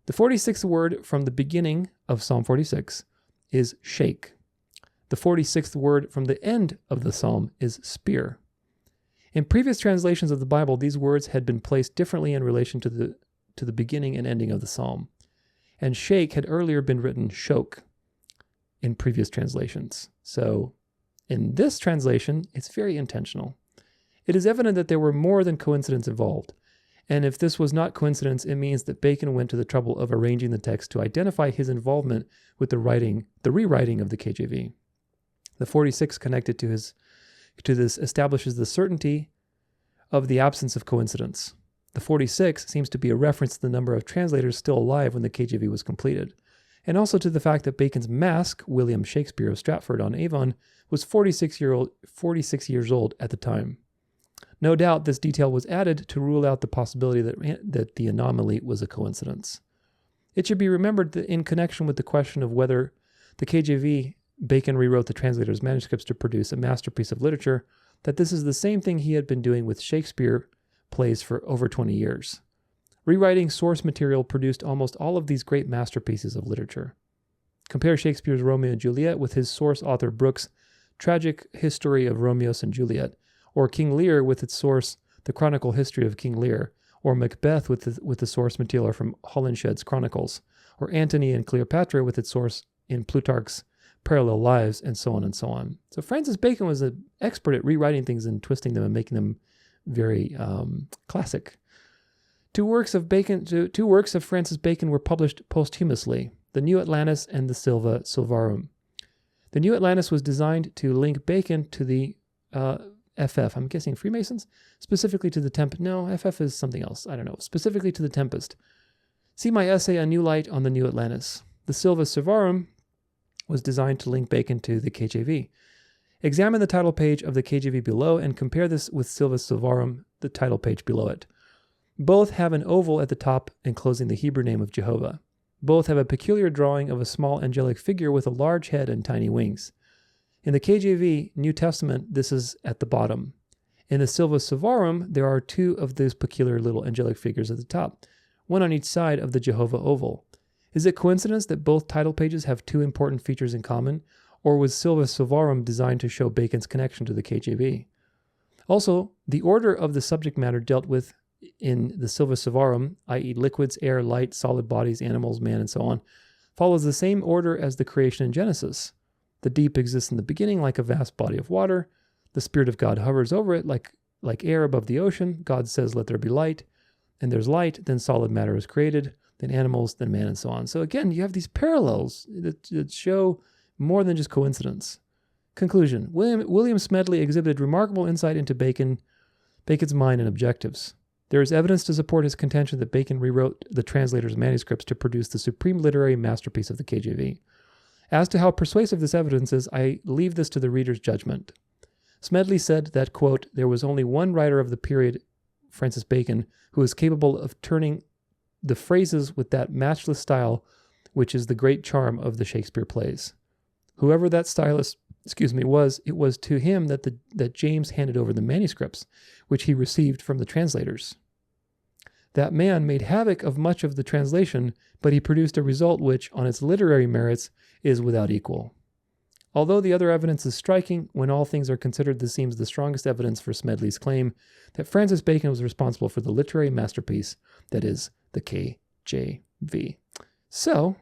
The 46th word from the beginning of Psalm 46 is shake. The 46th word from the end of the psalm is spear. In previous translations of the Bible, these words had been placed differently in relation to the beginning and ending of the psalm. And shake had earlier been written shoke in previous translations. So in this translation, it's very intentional. It is evident that there were more than coincidence involved. And if this was not coincidence, it means that Bacon went to the trouble of arranging the text to identify his involvement with the rewriting of the KJV. The 46 connected to this establishes the certainty of the absence of coincidence. The 46 seems to be a reference to the number of translators still alive when the KJV was completed, and also to the fact that Bacon's mask, William Shakespeare of Stratford-on-Avon, was 46 years old at the time. No doubt this detail was added to rule out the possibility that the anomaly was a coincidence. It should be remembered that in connection with the question of whether the KJV, Bacon rewrote the translator's manuscripts to produce a masterpiece of literature, that this is the same thing he had been doing with Shakespeare plays for over 20 years. Rewriting source material produced almost all of these great masterpieces of literature. Compare Shakespeare's Romeo and Juliet with his source author Brooke's tragic history of Romeo and Juliet, or King Lear with its source, the Chronicle History of King Lear, or Macbeth with the source material from Holinshed's Chronicles, or Antony and Cleopatra with its source in Plutarch's Parallel Lives, and so on and so on. So Francis Bacon was an expert at rewriting things and twisting them and making them very classic. Two works of Francis Bacon were published posthumously, the New Atlantis and the Silva Silvarum. The New Atlantis was designed to link Bacon to the FF, I'm guessing Freemasons, specifically to the Tempest. No, FF is something else. I don't know. Specifically to the Tempest. See my essay, A New Light on the New Atlantis. The Silva Silvarum was designed to link Bacon to the KJV. Examine the title page of the KJV below and compare this with Silva Silvarum, the title page below it. Both have an oval at the top enclosing the Hebrew name of Jehovah. Both have a peculiar drawing of a small angelic figure with a large head and tiny wings. In the KJV New Testament, this is at the bottom. In the Silva Silvarum, there are two of those peculiar little angelic figures at the top, one on each side of the Jehovah oval. Is it coincidence that both title pages have two important features in common, or was Silva Silvarum designed to show Bacon's connection to the KJV? Also, the order of the subject matter dealt with in the Silva Silvarum, i.e. liquids, air, light, solid bodies, animals, man, and so on, follows the same order as the creation in Genesis. The deep exists in the beginning like a vast body of water. The Spirit of God hovers over it like air above the ocean. God says, let there be light. And there's light, then solid matter is created, then animals, then man, and so on. So again, you have these parallels that show more than just coincidence. Conclusion. William Smedley exhibited remarkable insight into Bacon's mind and objectives. There is evidence to support his contention that Bacon rewrote the translator's manuscripts to produce the supreme literary masterpiece of the KJV. As to how persuasive this evidence is, I leave this to the reader's judgment. Smedley said that, quote, there was only one writer of the period, Francis Bacon, who was capable of turning the phrases with that matchless style which is the great charm of the Shakespeare plays. Whoever that stylist, was, it was to him that James handed over the manuscripts, which he received from the translators. That man made havoc of much of the translation, but he produced a result which, on its literary merits, is without equal. Although the other evidence is striking, when all things are considered, this seems the strongest evidence for Smedley's claim that Francis Bacon was responsible for the literary masterpiece that is the KJV. So,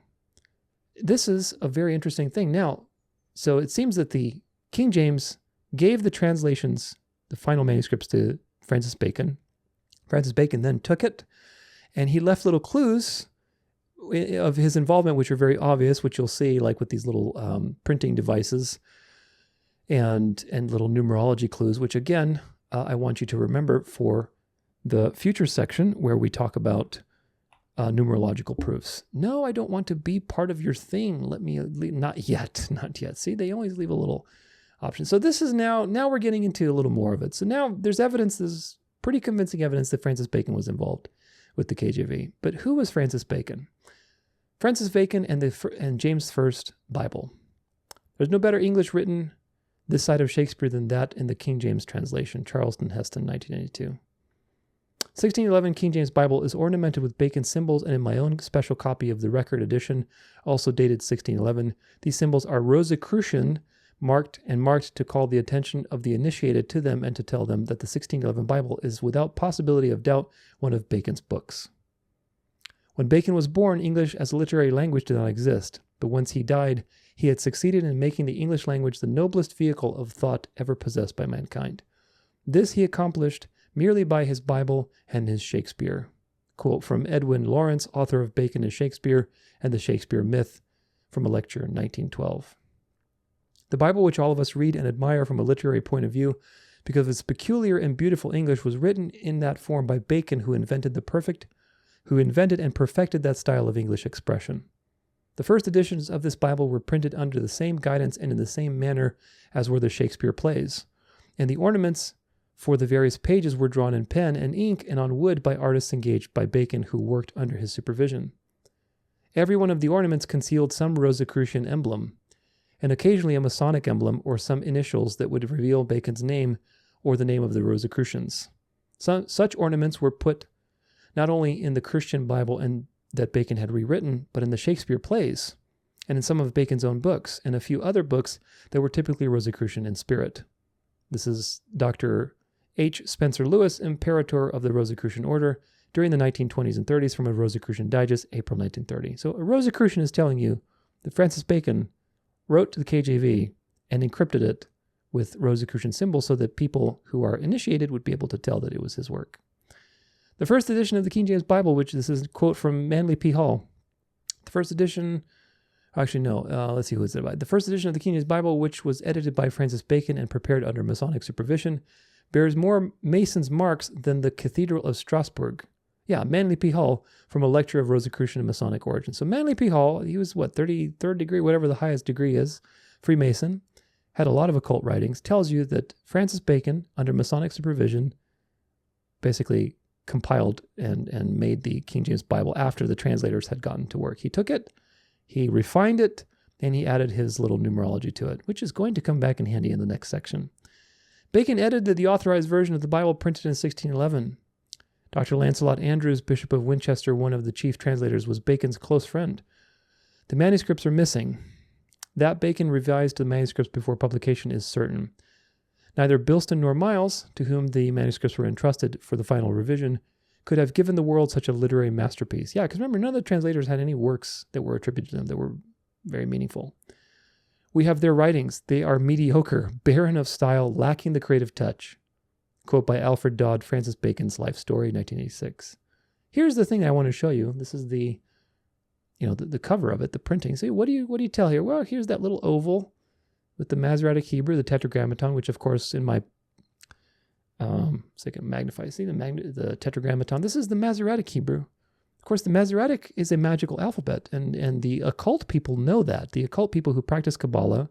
this is a very interesting thing. Now, so it seems that the King James gave the translations, the final manuscripts, to Francis Bacon. Francis Bacon then took it, and he left little clues of his involvement, which are very obvious, which you'll see like with these little printing devices and little numerology clues, which again, I want you to remember for the future section where we talk about numerological proofs. No, I don't want to be part of your thing. Let me leave. Not yet. See, they always leave a little option. So this is now we're getting into a little more of it. So now there's evidence, there's pretty convincing evidence that Francis Bacon was involved with the KJV. But who was Francis Bacon? Francis Bacon and James First Bible. There's no better English written this side of Shakespeare than that in the King James translation, Charleston Heston, 1992. 1611 King James Bible is ornamented with Bacon symbols, and in my own special copy of the Record Edition, also dated 1611, these symbols are Rosicrucian, marked to call the attention of the initiated to them and to tell them that the 1611 Bible is without possibility of doubt one of Bacon's books. When Bacon was born, English as a literary language did not exist, but once he died, he had succeeded in making the English language the noblest vehicle of thought ever possessed by mankind. This he accomplished merely by his Bible and his Shakespeare. Quote from Edwin Lawrence, author of Bacon and Shakespeare and the Shakespeare Myth, from a lecture in 1912. The Bible, which all of us read and admire from a literary point of view because of its peculiar and beautiful English, was written in that form by Bacon, who invented and perfected that style of English expression. The first editions of this Bible were printed under the same guidance and in the same manner as were the Shakespeare plays, and the ornaments for the various pages were drawn in pen and ink and on wood by artists engaged by Bacon, who worked under his supervision. Every one of the ornaments concealed some Rosicrucian emblem, and occasionally a Masonic emblem or some initials that would reveal Bacon's name or the name of the Rosicrucians. Such ornaments were put not only in the Christian Bible and that Bacon had rewritten, but in the Shakespeare plays, and in some of Bacon's own books, and a few other books that were typically Rosicrucian in spirit. This is Dr. H. Spencer Lewis, Imperator of the Rosicrucian Order, during the 1920s and 30s, from a Rosicrucian Digest, April 1930. So a Rosicrucian is telling you that Francis Bacon wrote to the KJV and encrypted it with Rosicrucian symbols so that people who are initiated would be able to tell that it was his work. The first edition of the King James Bible, which this is a quote from Manly P. Hall. The first edition, let's see who it's about. The first edition of the King James Bible, which was edited by Francis Bacon and prepared under Masonic supervision, bears more Mason's marks than the Cathedral of Strasbourg. Yeah, Manly P. Hall, from a lecture of Rosicrucian and Masonic origin. So Manly P. Hall, he was 33rd degree, whatever the highest degree is, Freemason, had a lot of occult writings, tells you that Francis Bacon, under Masonic supervision, basically compiled and made the King James Bible after the translators had gotten to work. He took it, he refined it, and he added his little numerology to it, which is going to come back in handy in the next section. Bacon edited the authorized version of the Bible printed in 1611. Dr. Lancelot Andrews, Bishop of Winchester, one of the chief translators, was Bacon's close friend. The manuscripts are missing. That Bacon revised the manuscripts before publication is certain. Neither Bilston nor Miles, to whom the manuscripts were entrusted for the final revision, could have given the world such a literary masterpiece. Yeah, because remember, none of the translators had any works that were attributed to them that were very meaningful. We have their writings. They are mediocre, barren of style, lacking the creative touch. Quote by Alfred Dodd, Francis Bacon's Life Story, 1986. Here's the thing I want to show you. This is the cover of it, the printing. See, what do you tell here? Well, here's that little oval with the Masoretic Hebrew, the Tetragrammaton, which of course in my so I can magnify. See the Tetragrammaton. This is the Masoretic Hebrew. Of course, the Masoretic is a magical alphabet, and the occult people know that. The occult people who practice Kabbalah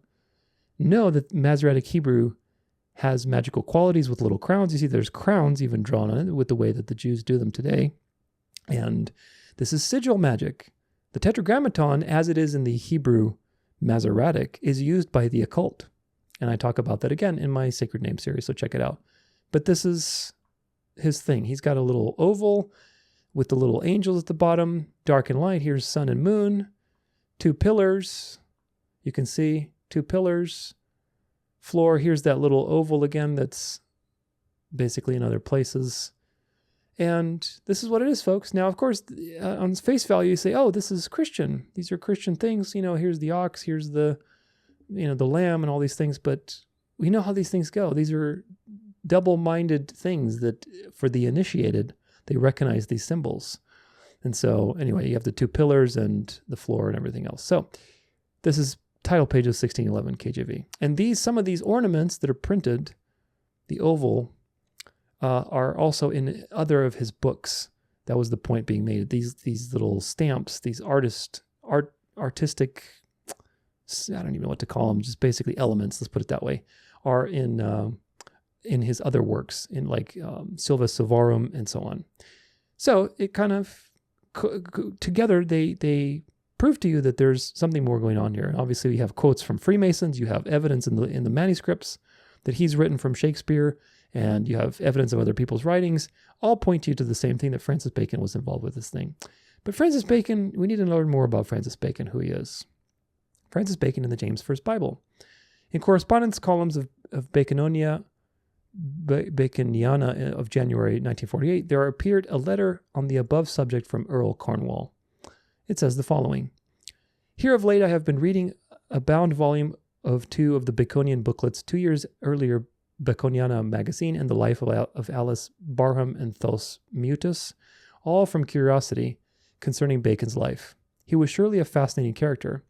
know that Masoretic Hebrew has magical qualities with little crowns. You see there's crowns even drawn on it with the way that the Jews do them today. And this is sigil magic. The Tetragrammaton, as it is in the Hebrew Masoretic, is used by the occult. And I talk about that again in my Sacred Name series, so check it out. But this is his thing. He's got a little oval with the little angels at the bottom, dark and light. Here's sun and moon, two pillars. You can see two pillars. Floor, here's that little oval again that's basically in other places. And this is what it is, folks. Now, of course, on face value, you say, oh, this is Christian. These are Christian things. Here's the ox, here's the lamb and all these things. But we know how these things go. These are double-minded things that for the initiated, they recognize these symbols. And so anyway, you have the two pillars and the floor and everything else. So this is title page of 1611 KJV. And some of these ornaments that are printed, the oval, are also in other of his books That was the point being made. These little stamps, these artistic, I don't even know what to call them, just basically elements, let's put it that way, are in his other works, in like Silva Silvarum and so on. So it kind of, together, they prove to you that there's something more going on here. Obviously, you have quotes from Freemasons, you have evidence in the manuscripts that he's written from Shakespeare, and you have evidence of other people's writings, all point you to the same thing, that Francis Bacon was involved with this thing. But Francis Bacon, we need to learn more about Francis Bacon, who he is. Francis Bacon in the James I Bible. In correspondence columns of Baconiana of January 1948, there appeared a letter on the above subject from Earl Cornwall. It says the following: "Here of late I have been reading a bound volume of 2 of the Baconian booklets, 2 years earlier Baconiana magazine and the life of Alice Barham and Thos Mutus, all from curiosity concerning Bacon's life. He was surely a fascinating character.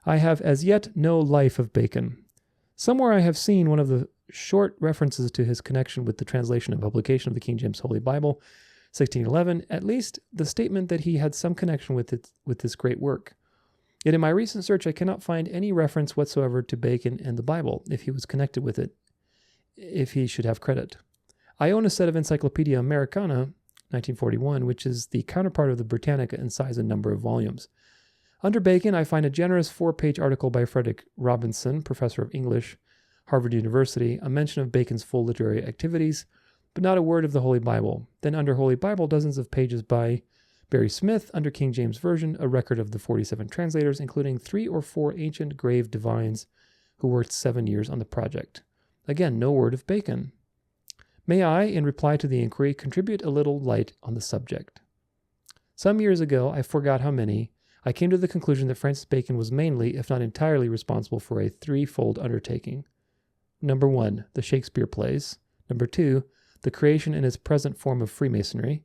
I have as yet no life of Bacon. Somewhere I have seen one of the short references to his connection with the translation and publication of the King James Holy Bible, 1611, at least the statement that he had some connection with this great work. Yet in my recent search I cannot find any reference whatsoever to Bacon and the Bible, if he was connected with it, if he should have credit. I own a set of Encyclopedia Americana, 1941, which is the counterpart of the Britannica in size and number of volumes. Under Bacon, I find a generous 4-page article by Frederick Robinson, professor of English, Harvard University, a mention of Bacon's full literary activities, but not a word of the Holy Bible. Then under Holy Bible, dozens of pages by Barry Smith. Under King James Version, a record of the 47 translators, including 3 or 4 ancient grave divines who worked 7 years on the project. Again, no word of Bacon. May I, in reply to the inquiry, contribute a little light on the subject? Some years ago, I forgot how many, I came to the conclusion that Francis Bacon was mainly, if not entirely, responsible for a 3-fold undertaking. Number 1, the Shakespeare plays. Number 2, the creation in its present form of Freemasonry.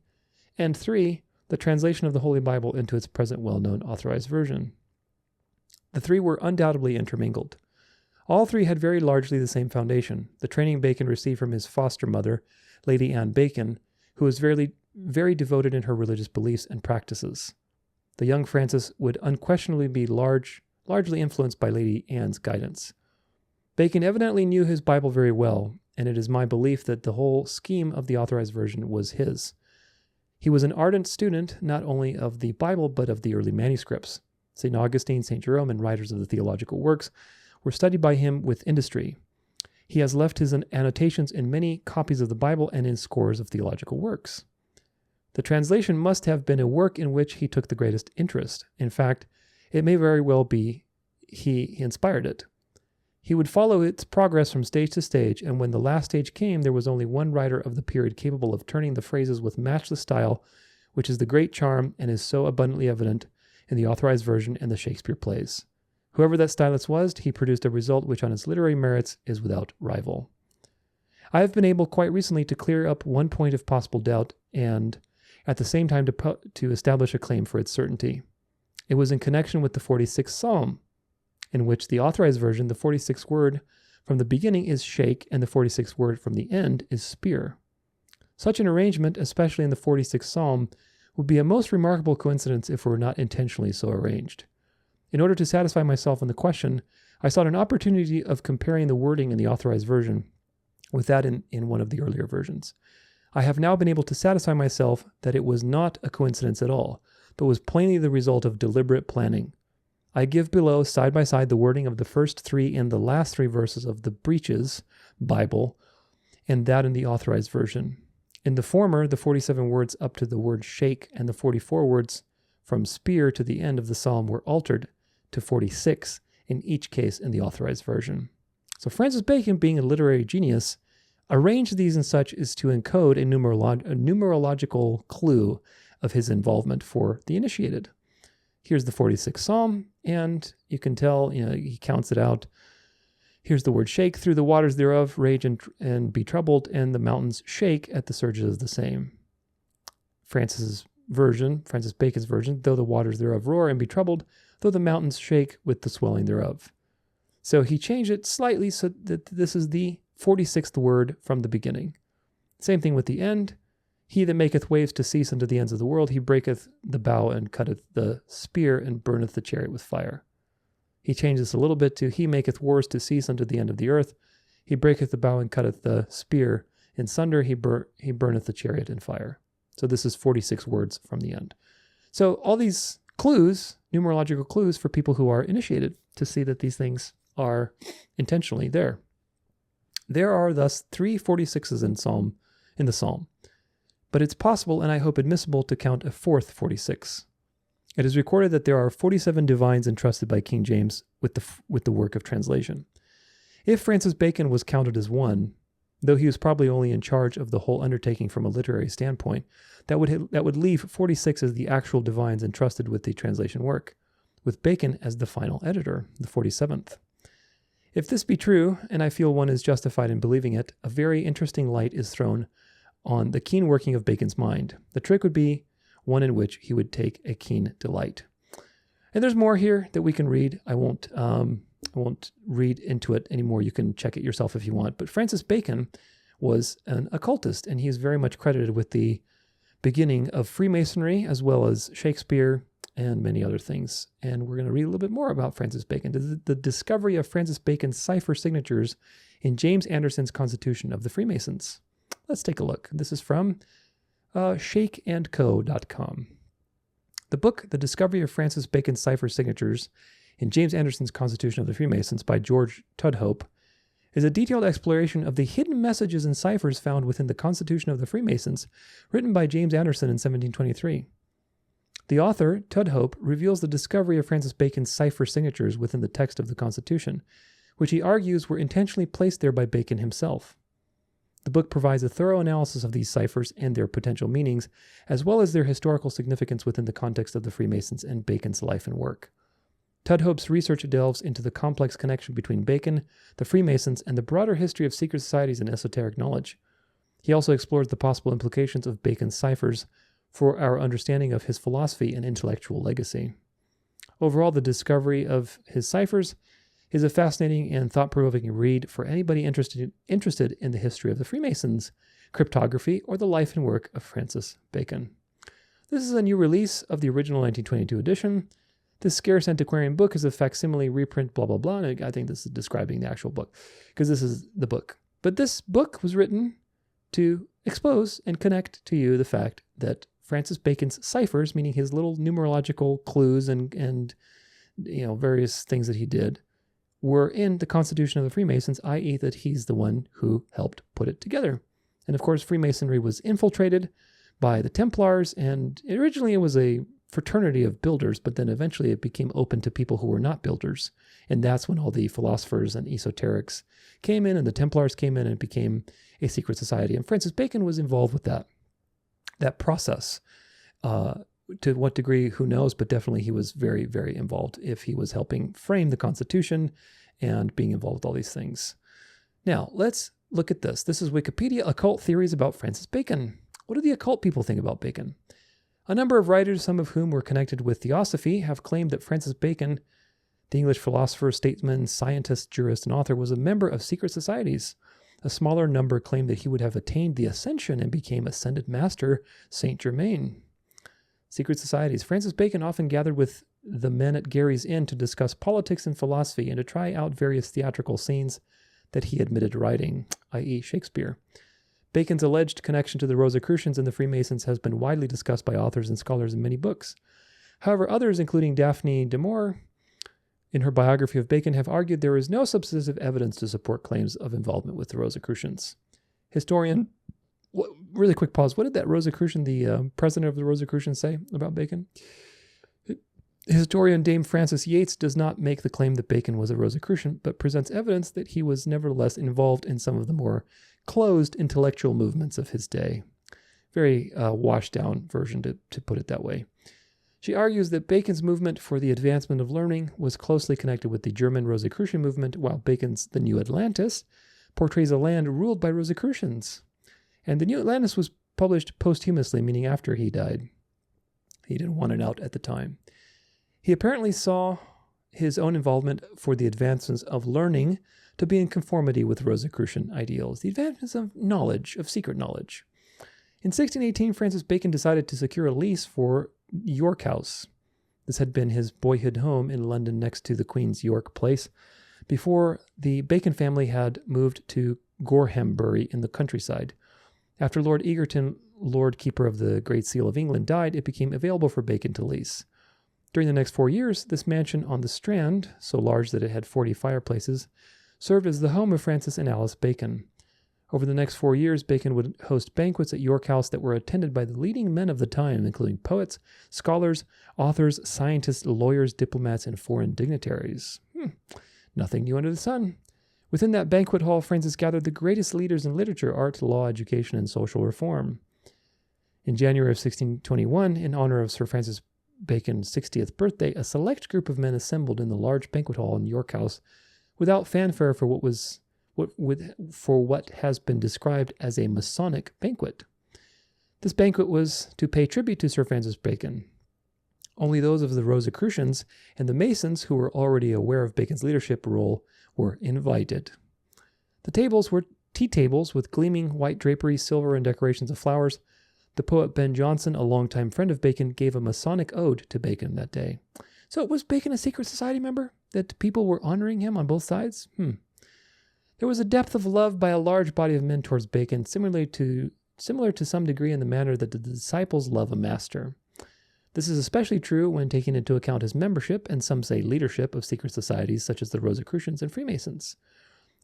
And 3, the translation of the Holy Bible into its present well-known authorized version. The 3 were undoubtedly intermingled. All 3 had very largely the same foundation, the training Bacon received from his foster mother, Lady Anne Bacon, who was very, very devoted in her religious beliefs and practices. The young Francis would unquestionably be largely influenced by Lady Anne's guidance. Bacon evidently knew his Bible very well, and it is my belief that the whole scheme of the authorized version was his. He was an ardent student not only of the Bible but of the early manuscripts. St. Augustine, St. Jerome, and writers of the theological works were studied by him with industry. He has left his annotations in many copies of the Bible and in scores of theological works. The translation must have been a work in which he took the greatest interest. In fact, it may very well be he inspired it. He would follow its progress from stage to stage, and when the last stage came, there was only one writer of the period capable of turning the phrases with matchless style, which is the great charm and is so abundantly evident in the authorized version and the Shakespeare plays. Whoever that stylist was, he produced a result which on its literary merits is without rival. I have been able quite recently to clear up one point of possible doubt and at the same time to establish a claim for its certainty. It was in connection with the 46th Psalm, in which the authorized version, the 46th word from the beginning is shake and the 46th word from the end is spear. Such an arrangement, especially in the 46th Psalm, would be a most remarkable coincidence if it were not intentionally so arranged. In order to satisfy myself on the question, I sought an opportunity of comparing the wording in the authorized version with that in one of the earlier versions. I have now been able to satisfy myself that it was not a coincidence at all, but was plainly the result of deliberate planning. I give below, side by side, the wording of the first 3 and the last 3 verses of the Breaches Bible, and that in the authorized version. In the former, the 47 words up to the word shake and the 44 words from spear to the end of the psalm were altered to 46 in each case in the authorized version. So Francis Bacon, being a literary genius, arranged these and such as to encode a numerological clue of his involvement for the initiated. Here's the 46th Psalm, and you can tell, he counts it out. Here's the word shake, through the waters thereof, rage and be troubled, and the mountains shake at the surges of the same. Francis Bacon's version, though the waters thereof roar and be troubled, though the mountains shake with the swelling thereof. So he changed it slightly so that this is the 46th word from the beginning. Same thing with the end. He that maketh waves to cease unto the ends of the world, he breaketh the bow and cutteth the spear and burneth the chariot with fire. He changes a little bit to, he maketh wars to cease unto the end of the earth. He breaketh the bow and cutteth the spear in sunder. He burneth the chariot in fire. So this is 46 words from the end. So all these clues, numerological clues for people who are initiated to see that these things are intentionally there. There are thus 3 46s in the psalm. But it's possible, and I hope admissible, to count a fourth 46. It is recorded that there are 47 divines entrusted by King James with the work of translation. If Francis Bacon was counted as one, though he was probably only in charge of the whole undertaking from a literary standpoint, that would leave 46 as the actual divines entrusted with the translation work, with Bacon as the final editor, the 47th. If this be true, and I feel one is justified in believing it, a very interesting light is thrown on the keen working of Bacon's mind. The trick would be one in which he would take a keen delight. And there's more here that we can read. I won't read into it anymore. You can check it yourself if you want. But Francis Bacon was an occultist, and he's very much credited with the beginning of Freemasonry, as well as Shakespeare and many other things. And we're going to read a little bit more about Francis Bacon. The discovery of Francis Bacon's cipher signatures in James Anderson's Constitution of the Freemasons. Let's take a look. This is from shakeandco.com. The book, The Discovery of Francis Bacon's Cipher Signatures in James Anderson's Constitution of the Freemasons by George Tudhope, is a detailed exploration of the hidden messages and ciphers found within the Constitution of the Freemasons, written by James Anderson in 1723. The author, Tudhope, reveals the discovery of Francis Bacon's cipher signatures within the text of the Constitution, which he argues were intentionally placed there by Bacon himself. The book provides a thorough analysis of these ciphers and their potential meanings, as well as their historical significance within the context of the Freemasons and Bacon's life and work. Tudhope's research delves into the complex connection between Bacon, the Freemasons, and the broader history of secret societies and esoteric knowledge. He also explores the possible implications of Bacon's ciphers for our understanding of his philosophy and intellectual legacy. Overall, the discovery of his ciphers is a fascinating and thought-provoking read for anybody interested in the history of the Freemasons, cryptography, or the life and work of Francis Bacon. This is a new release of the original 1922 edition. This scarce antiquarian book is a facsimile reprint, blah, blah, blah, and I think this is describing the actual book, because this is the book. But this book was written to expose and connect to you the fact that Francis Bacon's ciphers, meaning his little numerological clues and various things that he did, were in the Constitution of the Freemasons, i.e. that he's the one who helped put it together. And of course, Freemasonry was infiltrated by the Templars, and originally it was a fraternity of builders, but then eventually it became open to people who were not builders. And that's when all the philosophers and esoterics came in, and the Templars came in, and it became a secret society. And Francis Bacon was involved with that process. To what degree, who knows, but definitely he was very, very involved if he was helping frame the Constitution and being involved with all these things. Now, let's look at this. This is Wikipedia Occult Theories about Francis Bacon. What do the occult people think about Bacon? A number of writers, some of whom were connected with Theosophy, have claimed that Francis Bacon, the English philosopher, statesman, scientist, jurist, and author, was a member of secret societies. A smaller number claimed that he would have attained the ascension and became ascended master Saint Germain. Secret societies. Francis Bacon often gathered with the men at Gary's Inn to discuss politics and philosophy and to try out various theatrical scenes that he admitted writing, i.e. Shakespeare. Bacon's alleged connection to the Rosicrucians and the Freemasons has been widely discussed by authors and scholars in many books. However, others, including Daphne de Moore, in her biography of Bacon, have argued there is no substantive evidence to support claims of involvement with the Rosicrucians. Historian really quick pause. What did that Rosicrucian, the president of the Rosicrucians, say about Bacon? Historian Dame Frances Yates does not make the claim that Bacon was a Rosicrucian, but presents evidence that he was nevertheless involved in some of the more closed intellectual movements of his day. Very washed-down version, to put it that way. She argues that Bacon's movement for the advancement of learning was closely connected with the German Rosicrucian movement, while Bacon's The New Atlantis portrays a land ruled by Rosicrucians. And The New Atlantis was published posthumously, meaning after he died. He didn't want it out at the time. He apparently saw his own involvement for the advancements of learning to be in conformity with Rosicrucian ideals, the advancements of knowledge, of secret knowledge. In 1618, Francis Bacon decided to secure a lease for York House. This had been his boyhood home in London next to the Queen's York Place, before the Bacon family had moved to Gorhambury in the countryside. After Lord Egerton, Lord Keeper of the Great Seal of England, died, it became available for Bacon to lease. During the next 4 years, this mansion on the Strand, so large that it had 40 fireplaces, served as the home of Francis and Alice Bacon. Over the next 4 years, Bacon would host banquets at York House that were attended by the leading men of the time, including poets, scholars, authors, scientists, lawyers, diplomats, and foreign dignitaries. Nothing new under the sun. Within that banquet hall, Francis gathered the greatest leaders in literature, art, law, education, and social reform. In January of 1621, in honor of Sir Francis Bacon's 60th birthday, a select group of men assembled in the large banquet hall in York House without fanfare for what has been described as a Masonic banquet. This banquet was to pay tribute to Sir Francis Bacon. Only those of the Rosicrucians and the Masons who were already aware of Bacon's leadership role were invited. The tables were tea tables with gleaming white drapery, silver, and decorations of flowers. The poet Ben Jonson, a longtime friend of Bacon, gave a Masonic ode to Bacon that day. So was Bacon a secret society member? That people were honoring him on both sides? There was a depth of love by a large body of men towards Bacon, similar to some degree in the manner that the disciples love a master. This is especially true when taking into account his membership, and some say leadership, of secret societies such as the Rosicrucians and Freemasons.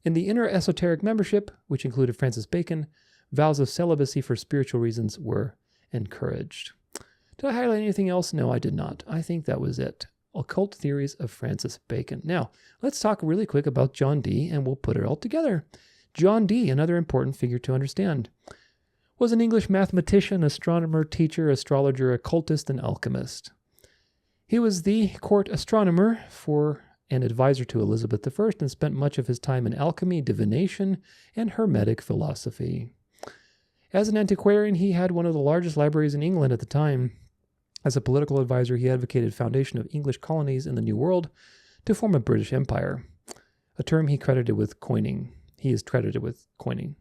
In the inner esoteric membership, which included Francis Bacon, vows of celibacy for spiritual reasons were encouraged. Did I highlight anything else? No, I did not. I think that was it. Occult theories of Francis Bacon. Now, let's talk really quick about John Dee, and we'll put it all together. John Dee, another important figure to understand, was an English mathematician, astronomer, teacher, astrologer, occultist, and alchemist. He was the court astronomer for and advisor to Elizabeth I, and spent much of his time in alchemy, divination, and Hermetic philosophy. As an antiquarian, he had one of the largest libraries in England at the time. As a political advisor, he advocated foundation of English colonies in the New World to form a British Empire, a term he is credited with coining.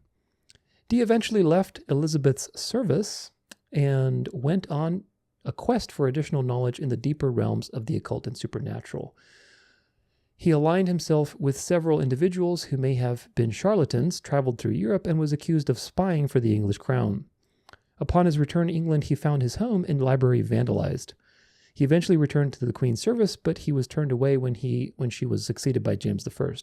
Dee eventually left Elizabeth's service and went on a quest for additional knowledge in the deeper realms of the occult and supernatural. He aligned himself with several individuals who may have been charlatans, traveled through Europe, and was accused of spying for the English crown. Upon his return to England, he found his home and library vandalized. He eventually returned to the Queen's service, but he was turned away when she was succeeded by James I.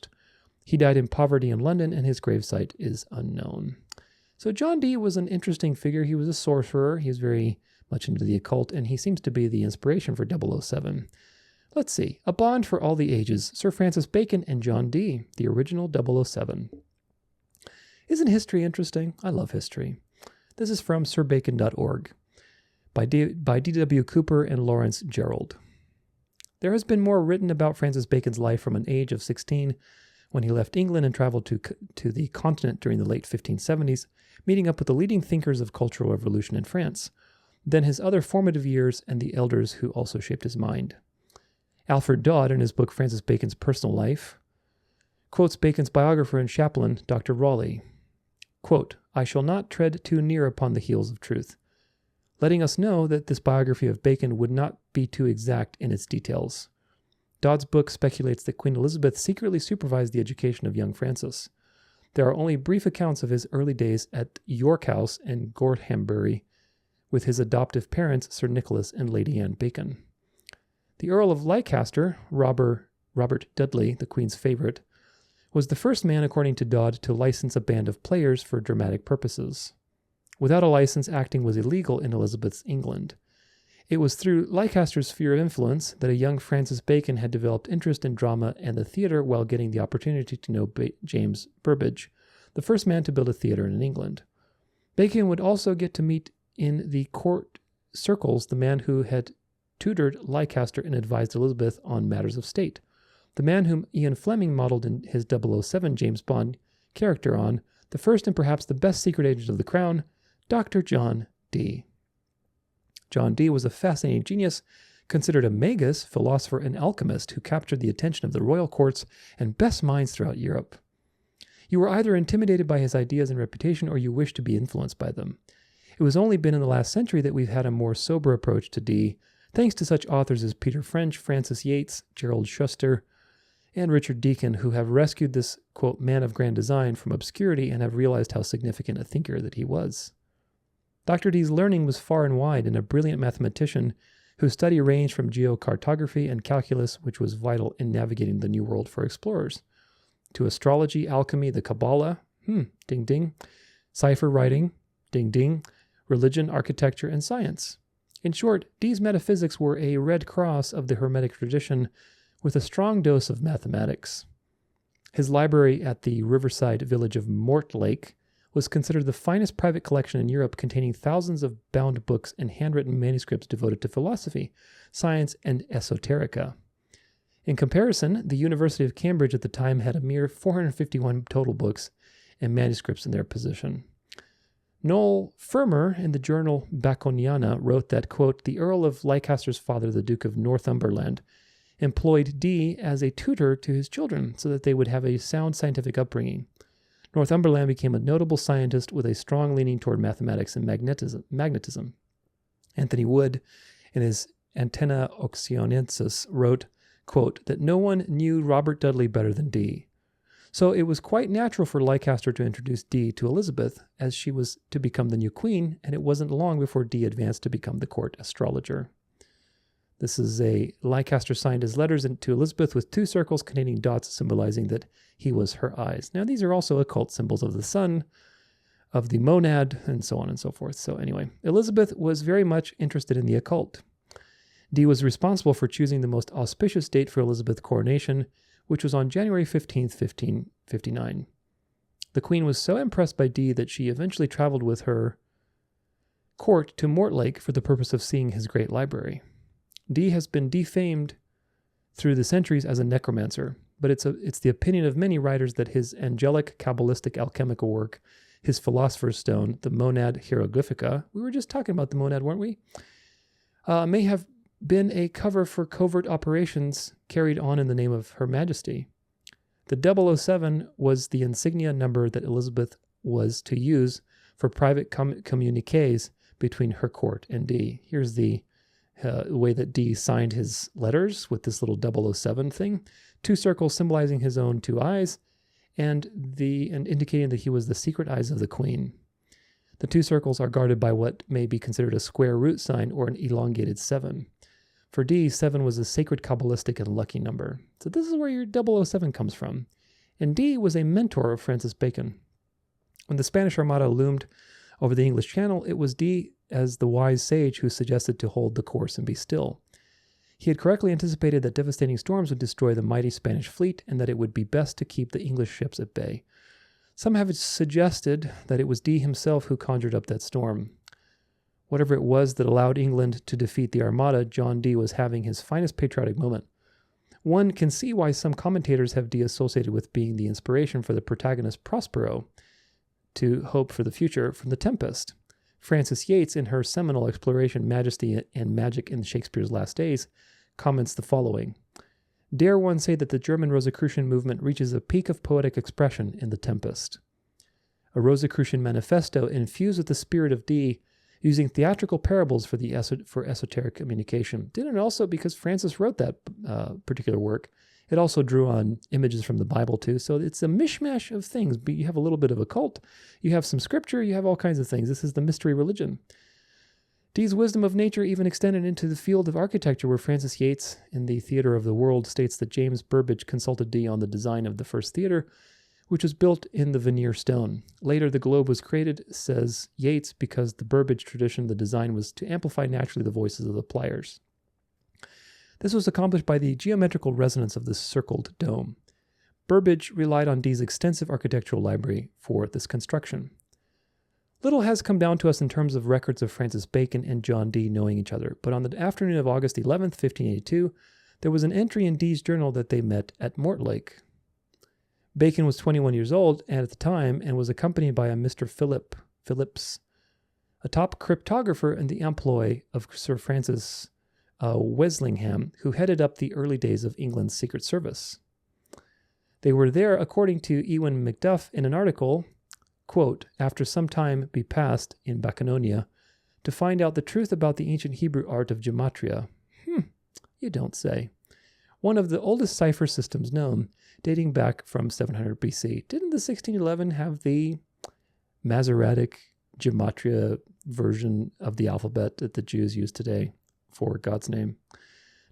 He died in poverty in London, and his gravesite is unknown. So John Dee was an interesting figure. He was a sorcerer. He was very much into the occult, and he seems to be the inspiration for 007. Let's see. A Bond for All the Ages, Sir Francis Bacon and John Dee, the original 007. Isn't history interesting? I love history. This is from sirbacon.org by D.W. Cooper and Lawrence Gerald. There has been more written about Francis Bacon's life from an age of 16 when he left England and traveled to the continent during the late 1570s, meeting up with the leading thinkers of cultural revolution in France, then his other formative years and the elders who also shaped his mind. Alfred Dodd, in his book Francis Bacon's Personal Life, quotes Bacon's biographer and chaplain, Dr. Raleigh, quote, "I shall not tread too near upon the heels of truth," letting us know that this biography of Bacon would not be too exact in its details. Dodd's book speculates that Queen Elizabeth secretly supervised the education of young Francis. There are only brief accounts of his early days at York House and Gorhambury with his adoptive parents, Sir Nicholas and Lady Anne Bacon. The Earl of Leicester, Robert Dudley, the Queen's favorite, was the first man, according to Dodd, to license a band of players for dramatic purposes. Without a license, acting was illegal in Elizabeth's England. It was through Leicester's sphere of influence that a young Francis Bacon had developed interest in drama and the theater while getting the opportunity to know James Burbage, the first man to build a theater in England. Bacon would also get to meet in the court circles the man who had tutored Leicester and advised Elizabeth on matters of state, the man whom Ian Fleming modeled in his 007 James Bond character on, the first and perhaps the best secret agent of the Crown, Dr. John Dee. John Dee was a fascinating genius, considered a magus, philosopher, and alchemist who captured the attention of the royal courts and best minds throughout Europe. You were either intimidated by his ideas and reputation, or you wished to be influenced by them. It It was only been in the last century that we've had a more sober approach to Dee, thanks to such authors as Peter French, Francis Yates, Gerald Schuster, and Richard Deacon, who have rescued this, quote, man of grand design from obscurity and have realized how significant a thinker that he was. Dr. Dee's learning was far and wide, and a brilliant mathematician whose study ranged from geocartography and calculus, which was vital in navigating the New World for explorers, to astrology, alchemy, the Kabbalah, ding ding, cipher writing, ding ding, religion, architecture, and science. In short, Dee's metaphysics were a red cross of the Hermetic tradition with a strong dose of mathematics. His library at the riverside village of Mortlake was considered the finest private collection in Europe, containing thousands of bound books and handwritten manuscripts devoted to philosophy, science, and esoterica. In comparison, the University of Cambridge at the time had a mere 451 total books and manuscripts in their possession. Noel Fermor in the journal Baconiana wrote that, quote, the Earl of Leicester's father, the Duke of Northumberland, employed Dee as a tutor to his children so that they would have a sound scientific upbringing. Northumberland became a notable scientist with a strong leaning toward mathematics and magnetism. Anthony Wood, in his Antenna Oxionensis, wrote, quote, that no one knew Robert Dudley better than Dee. So it was quite natural for Leicester to introduce Dee to Elizabeth, as she was to become the new queen, and it wasn't long before Dee advanced to become the court astrologer. This is Leicester signed his letters to Elizabeth with 2 circles containing dots symbolizing that he was her eyes. Now, these are also occult symbols of the sun, of the monad, and so on and so forth. So anyway, Elizabeth was very much interested in the occult. Dee was responsible for choosing the most auspicious date for Elizabeth's coronation, which was on January 15th, 1559. The queen was so impressed by Dee that she eventually traveled with her court to Mortlake for the purpose of seeing his great library. Dee has been defamed through the centuries as a necromancer, but it's the opinion of many writers that his angelic, Kabbalistic, alchemical work, his philosopher's stone, the Monad Hieroglyphica, we were just talking about the monad, weren't we? May have been a cover for covert operations carried on in the name of Her Majesty. The 007 was the insignia number that Elizabeth was to use for private communiques between her court and Dee. Here's the way that Dee signed his letters with this little 007 thing. 2 circles symbolizing his own 2 eyes and indicating that he was the secret eyes of the queen. The 2 circles are guarded by what may be considered a square root sign or an elongated 7. For Dee, 7 was a sacred Kabbalistic and lucky number. So this is where your 007 comes from. And Dee was a mentor of Francis Bacon. When the Spanish Armada loomed over the English Channel, it was Dee as the wise sage who suggested to hold the course and be still. He had correctly anticipated that devastating storms would destroy the mighty Spanish fleet and that it would be best to keep the English ships at bay. Some have suggested that it was Dee himself who conjured up that storm. Whatever it was that allowed England to defeat the Armada, John Dee was having his finest patriotic moment. One can see why some commentators have Dee associated with being the inspiration for the protagonist Prospero to hope for the future from The Tempest. Frances Yates, in her seminal exploration Majesty and Magic in Shakespeare's Last Days, comments the following: dare one say that the German Rosicrucian movement reaches a peak of poetic expression in The Tempest? A Rosicrucian manifesto infused with the spirit of Dee, using theatrical parables for esoteric communication. Didn't it also, because Francis wrote that particular work, it also drew on images from the Bible too. So it's a mishmash of things. But you have a little bit of occult, you have some scripture, you have all kinds of things. This is the mystery religion. Dee's wisdom of nature even extended into the field of architecture, where Francis Yates, in the Theatre of the World, states that James Burbage consulted Dee on the design of the first theatre, which was built in the veneer stone. Later, the globe was created, says Yates, because the Burbage tradition, the design was to amplify naturally the voices of the players. This was accomplished by the geometrical resonance of the circled dome. Burbage relied on Dee's extensive architectural library for this construction. Little has come down to us in terms of records of Francis Bacon and John Dee knowing each other, but on the afternoon of August 11th, 1582, there was an entry in Dee's journal that they met at Mortlake. Bacon was 21 years old at the time and was accompanied by a Mr. Phillips, a top cryptographer in the employ of Sir Francis Weslingham, who headed up the early days of England's Secret Service. They were there, according to Ewan Macduff in an article, quote, after some time be passed in Bacononia, to find out the truth about the ancient Hebrew art of gematria. You don't say. One of the oldest cipher systems known, dating back from 700 BC. Didn't the 1611 have the Masoretic gematria version of the alphabet that the Jews use today for God's name?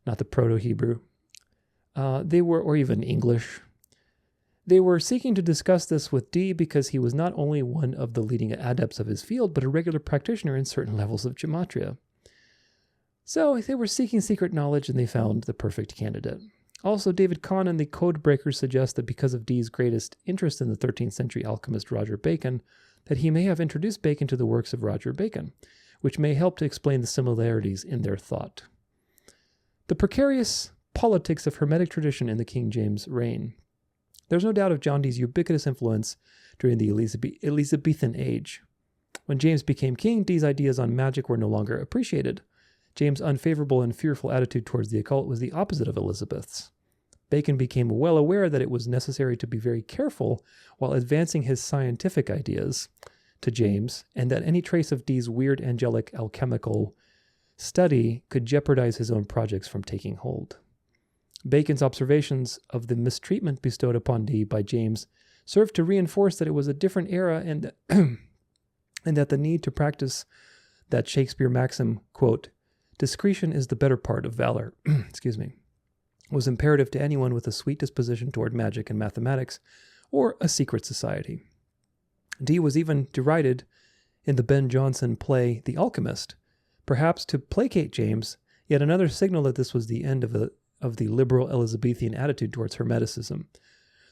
Not the Proto-Hebrew. Or even English. They were seeking to discuss this with Dee because he was not only one of the leading adepts of his field, but a regular practitioner in certain levels of gematria. So they were seeking secret knowledge and they found the perfect candidate. Also, David Kahn and the Code Breakers suggest that because of Dee's greatest interest in the 13th century alchemist Roger Bacon, that he may have introduced Bacon to the works of Roger Bacon, which may help to explain the similarities in their thought. The precarious politics of Hermetic tradition in the King James reign. There's no doubt of John Dee's ubiquitous influence during the Elizabethan age. When James became king, Dee's ideas on magic were no longer appreciated. James' unfavorable and fearful attitude towards the occult was the opposite of Elizabeth's. Bacon became well aware that it was necessary to be very careful while advancing his scientific ideas to James, and that any trace of Dee's weird angelic alchemical study could jeopardize his own projects from taking hold. Bacon's observations of the mistreatment bestowed upon Dee by James served to reinforce that it was a different era and that the need to practice that Shakespeare maxim, quote, "Discretion is the better part of valor," was imperative to anyone with a sweet disposition toward magic and mathematics, or a secret society. Dee was even derided in the Ben Jonson play The Alchemist, perhaps to placate James, yet another signal that this was the end of the liberal Elizabethan attitude towards Hermeticism.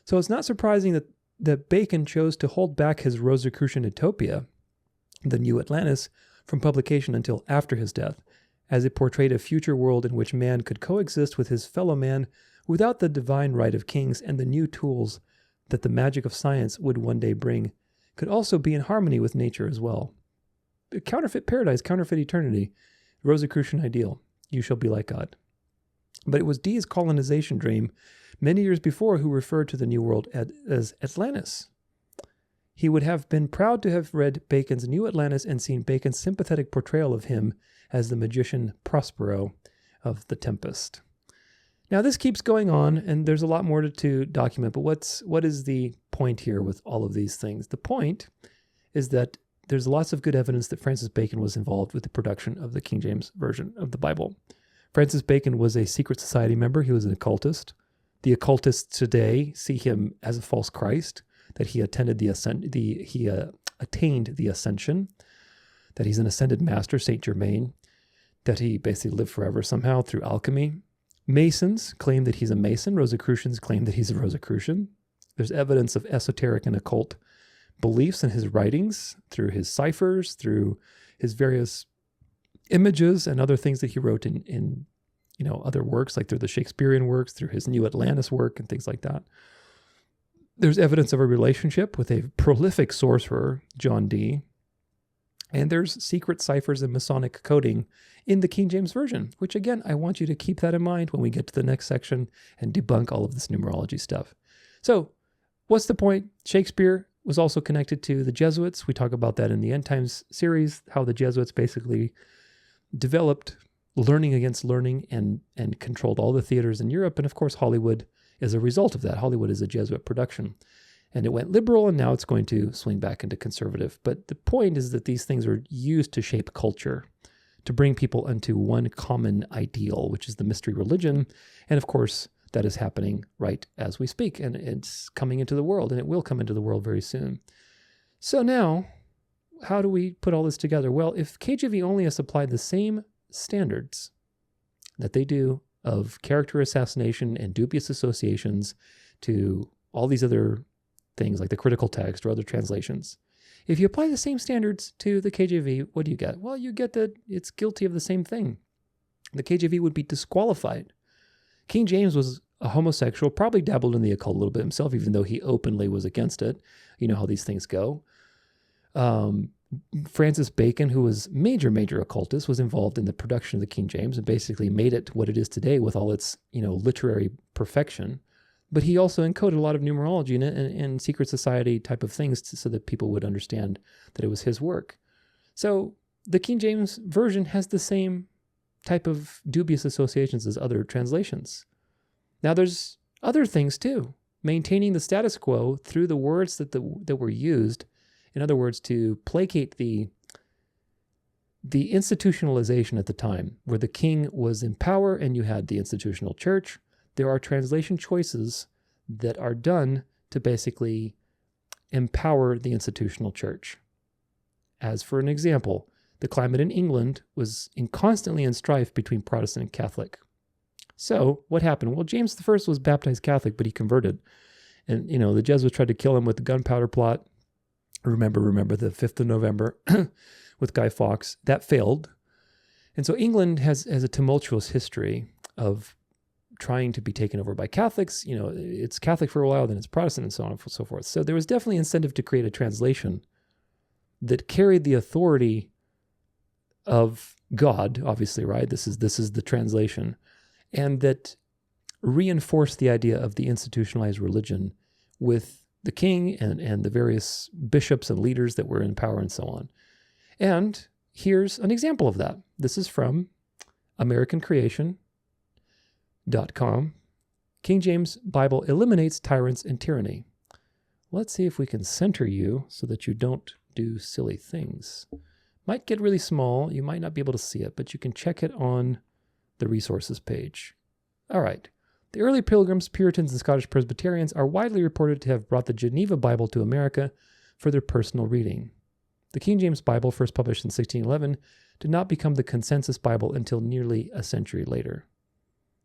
So it's not surprising that Bacon chose to hold back his Rosicrucian Utopia, the New Atlantis, from publication until after his death, as it portrayed a future world in which man could coexist with his fellow man without the divine right of kings, and the new tools that the magic of science would one day bring could also be in harmony with nature as well. Counterfeit paradise, counterfeit eternity, Rosicrucian ideal, you shall be like God. But it was Dee's colonization dream many years before who referred to the New World as Atlantis. He would have been proud to have read Bacon's New Atlantis and seen Bacon's sympathetic portrayal of him as the magician Prospero of The Tempest. Now this keeps going on, and there's a lot more to document, but what is the point here with all of these things? The point is that there's lots of good evidence that Francis Bacon was involved with the production of the King James Version of the Bible. Francis Bacon was a secret society member. He was an occultist. The occultists today see him as a false Christ, that he attained the ascension, that he's an ascended master, Saint Germain, that he basically lived forever somehow through alchemy. Masons claim that he's a Mason. Rosicrucians claim that he's a Rosicrucian. There's evidence of esoteric and occult beliefs in his writings, through his ciphers, through his various images and other things that he wrote in other works, like through the Shakespearean works, through his New Atlantis work and things like that. There's evidence of a relationship with a prolific sorcerer, John Dee. And there's secret ciphers and Masonic coding in the King James Version, which again, I want you to keep that in mind when we get to the next section and debunk all of this numerology stuff. So what's the point? Shakespeare was also connected to the Jesuits. We talk about that in the End Times series, how the Jesuits basically developed learning against learning and controlled all the theaters in Europe. And of course, Hollywood is a result of that. Hollywood is a Jesuit production. And it went liberal, and now it's going to swing back into conservative. But the point is that these things are used to shape culture, to bring people into one common ideal, which is the mystery religion. And of course, that is happening right as we speak. And it's coming into the world, and it will come into the world very soon. So now, how do we put all this together? Well, if KJV Only has applied the same standards that they do of character assassination and dubious associations to all these other things like the critical text or other translations, if you apply the same standards to the KJV, what do you get? Well, you get that it's guilty of the same thing. The KJV would be disqualified. King James was a homosexual, probably dabbled in the occult a little bit himself, even though he openly was against it. You know how these things go. Francis Bacon, who was major occultist, was involved in the production of the King James and basically made it what it is today with all its, literary perfection. But he also encoded a lot of numerology in it and secret society type of things so that people would understand that it was his work. So the King James Version has the same type of dubious associations as other translations. Now, there's other things too. Maintaining the status quo through the words that were used, in other words, to placate the institutionalization at the time, where the king was in power and you had the institutional church. There are translation choices that are done to basically empower the institutional church. As for an example, the climate in England was constantly in strife between Protestant and Catholic. So what happened? Well, James I was baptized Catholic, but he converted. And, the Jesuits tried to kill him with the gunpowder plot. Remember the 5th of November with Guy Fawkes. That failed. And so England has a tumultuous history of trying to be taken over by Catholics. It's Catholic for a while, then it's Protestant, and so on and so forth. So there was definitely incentive to create a translation that carried the authority of God, obviously, right? This is the translation, and that reinforced the idea of the institutionalized religion with the king and the various bishops and leaders that were in power and so on. And here's an example of that. This is from AmericanCreation.com. King James Bible eliminates tyrants and tyranny. Let's see if we can center you so that you don't do silly things. Might get really small. You might not be able to see it, but you can check it on the resources page. All right. The early Pilgrims, Puritans, and Scottish Presbyterians are widely reported to have brought the Geneva Bible to America for their personal reading. The King James Bible, first published in 1611, did not become the consensus Bible until nearly a century later.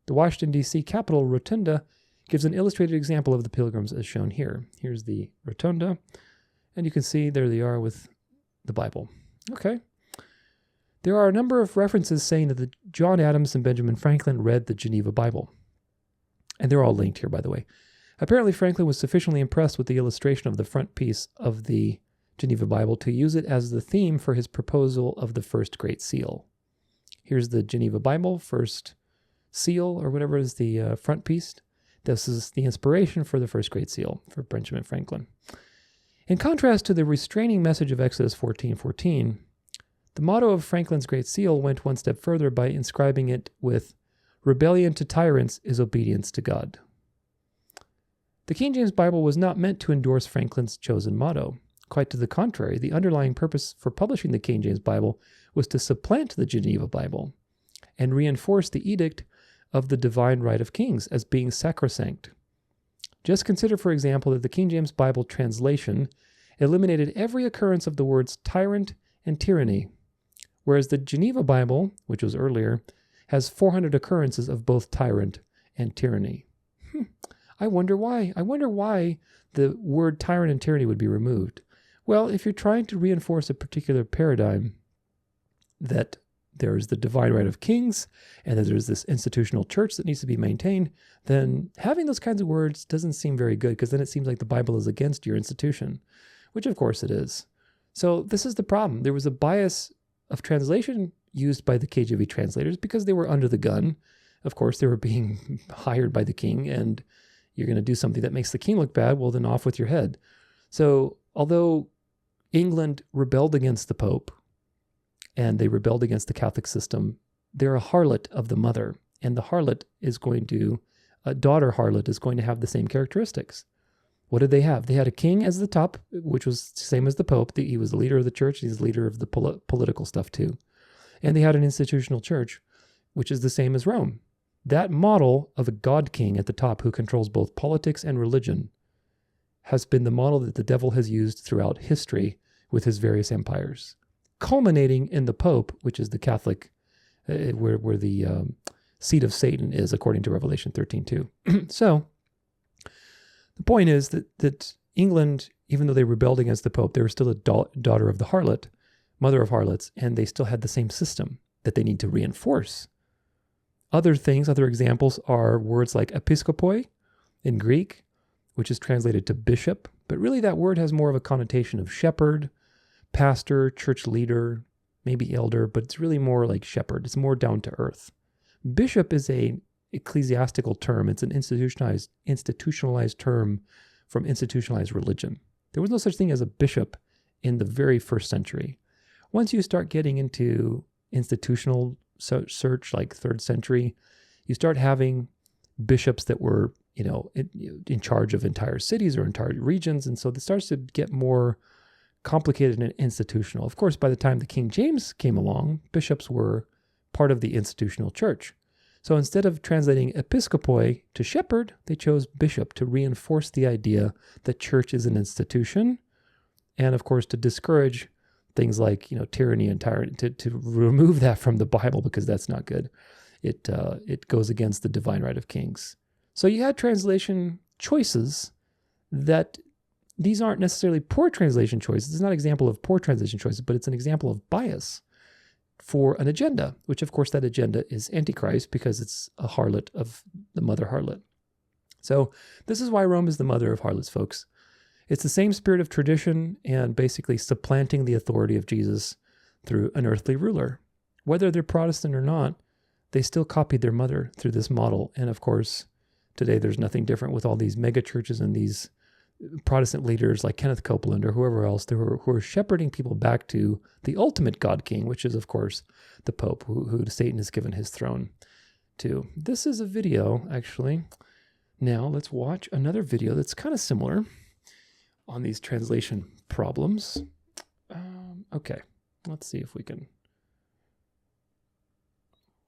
The Washington, D.C. Capitol Rotunda gives an illustrated example of the Pilgrims as shown here. Here's the Rotunda, and you can see there they are with the Bible. Okay. There are a number of references saying that John Adams and Benjamin Franklin read the Geneva Bible. And they're all linked here, by the way. Apparently, Franklin was sufficiently impressed with the illustration of the front piece of the Geneva Bible to use it as the theme for his proposal of the first Great Seal. Here's the Geneva Bible, first seal, or whatever is the front piece. This is the inspiration for the first Great Seal for Benjamin Franklin. In contrast to the restraining message of Exodus 14:14, the motto of Franklin's Great Seal went one step further by inscribing it with "Rebellion to tyrants is obedience to God." The King James Bible was not meant to endorse Franklin's chosen motto. Quite to the contrary, the underlying purpose for publishing the King James Bible was to supplant the Geneva Bible and reinforce the edict of the divine right of kings as being sacrosanct. Just consider, for example, that the King James Bible translation eliminated every occurrence of the words tyrant and tyranny, whereas the Geneva Bible, which was earlier, has 400 occurrences of both tyrant and tyranny. I wonder why. I wonder why the word tyrant and tyranny would be removed. Well, if you're trying to reinforce a particular paradigm that there's the divine right of kings and that there's this institutional church that needs to be maintained, then having those kinds of words doesn't seem very good, because then it seems like the Bible is against your institution, which of course it is. So this is the problem. There was a bias of translation used by the KJV translators because they were under the gun. Of course, they were being hired by the king, and you're going to do something that makes the king look bad, well, then off with your head. So although England rebelled against the Pope, and they rebelled against the Catholic system, they're a harlot of the mother, and the harlot is going to, a daughter harlot is going to have the same characteristics. What did they have? They had a king as the top, which was the same as the Pope. He was the leader of the church. He's the leader of the political stuff too. And they had an institutional church, which is the same as Rome. That model of a god king at the top who controls both politics and religion has been the model that the devil has used throughout history with his various empires, culminating in the Pope, which is the Catholic, where the seat of Satan is, according to Revelation 13:2. So the point is that England, even though they rebelled against the Pope, they were still a daughter of the harlot, mother of harlots, and they still had the same system that they need to reinforce. Other examples are words like episkopoi in Greek, which is translated to bishop, but really that word has more of a connotation of shepherd, pastor, church leader, maybe elder, but it's really more like shepherd. It's more down to earth. Bishop is a ecclesiastical term. It's an institutionalized term from institutionalized religion. There was no such thing as a bishop in the very first century. Once you start getting into institutional search, like 3rd century, you start having bishops that were, in charge of entire cities or entire regions. And so it starts to get more complicated and institutional. Of course, by the time the King James came along, bishops were part of the institutional church. So instead of translating episkopoi to shepherd, they chose bishop to reinforce the idea that church is an institution, and of course to discourage things like tyranny and tyrant, to remove that from the Bible, because that's not good. It goes against the divine right of kings. So you had translation choices that these aren't necessarily poor translation choices. It's not an example of poor translation choices, but it's an example of bias for an agenda, which of course that agenda is Antichrist, because it's a harlot of the mother harlot. So this is why Rome is the mother of harlots, folks. It's the same spirit of tradition and basically supplanting the authority of Jesus through an earthly ruler. Whether they're Protestant or not, they still copied their mother through this model. And of course, today there's nothing different with all these mega churches and these Protestant leaders like Kenneth Copeland or whoever else who are shepherding people back to the ultimate God King, which is, of course, the Pope, who Satan has given his throne to. This is a video, actually. Now, let's watch another video that's kind of similar on these translation problems. Okay, let's see if we can.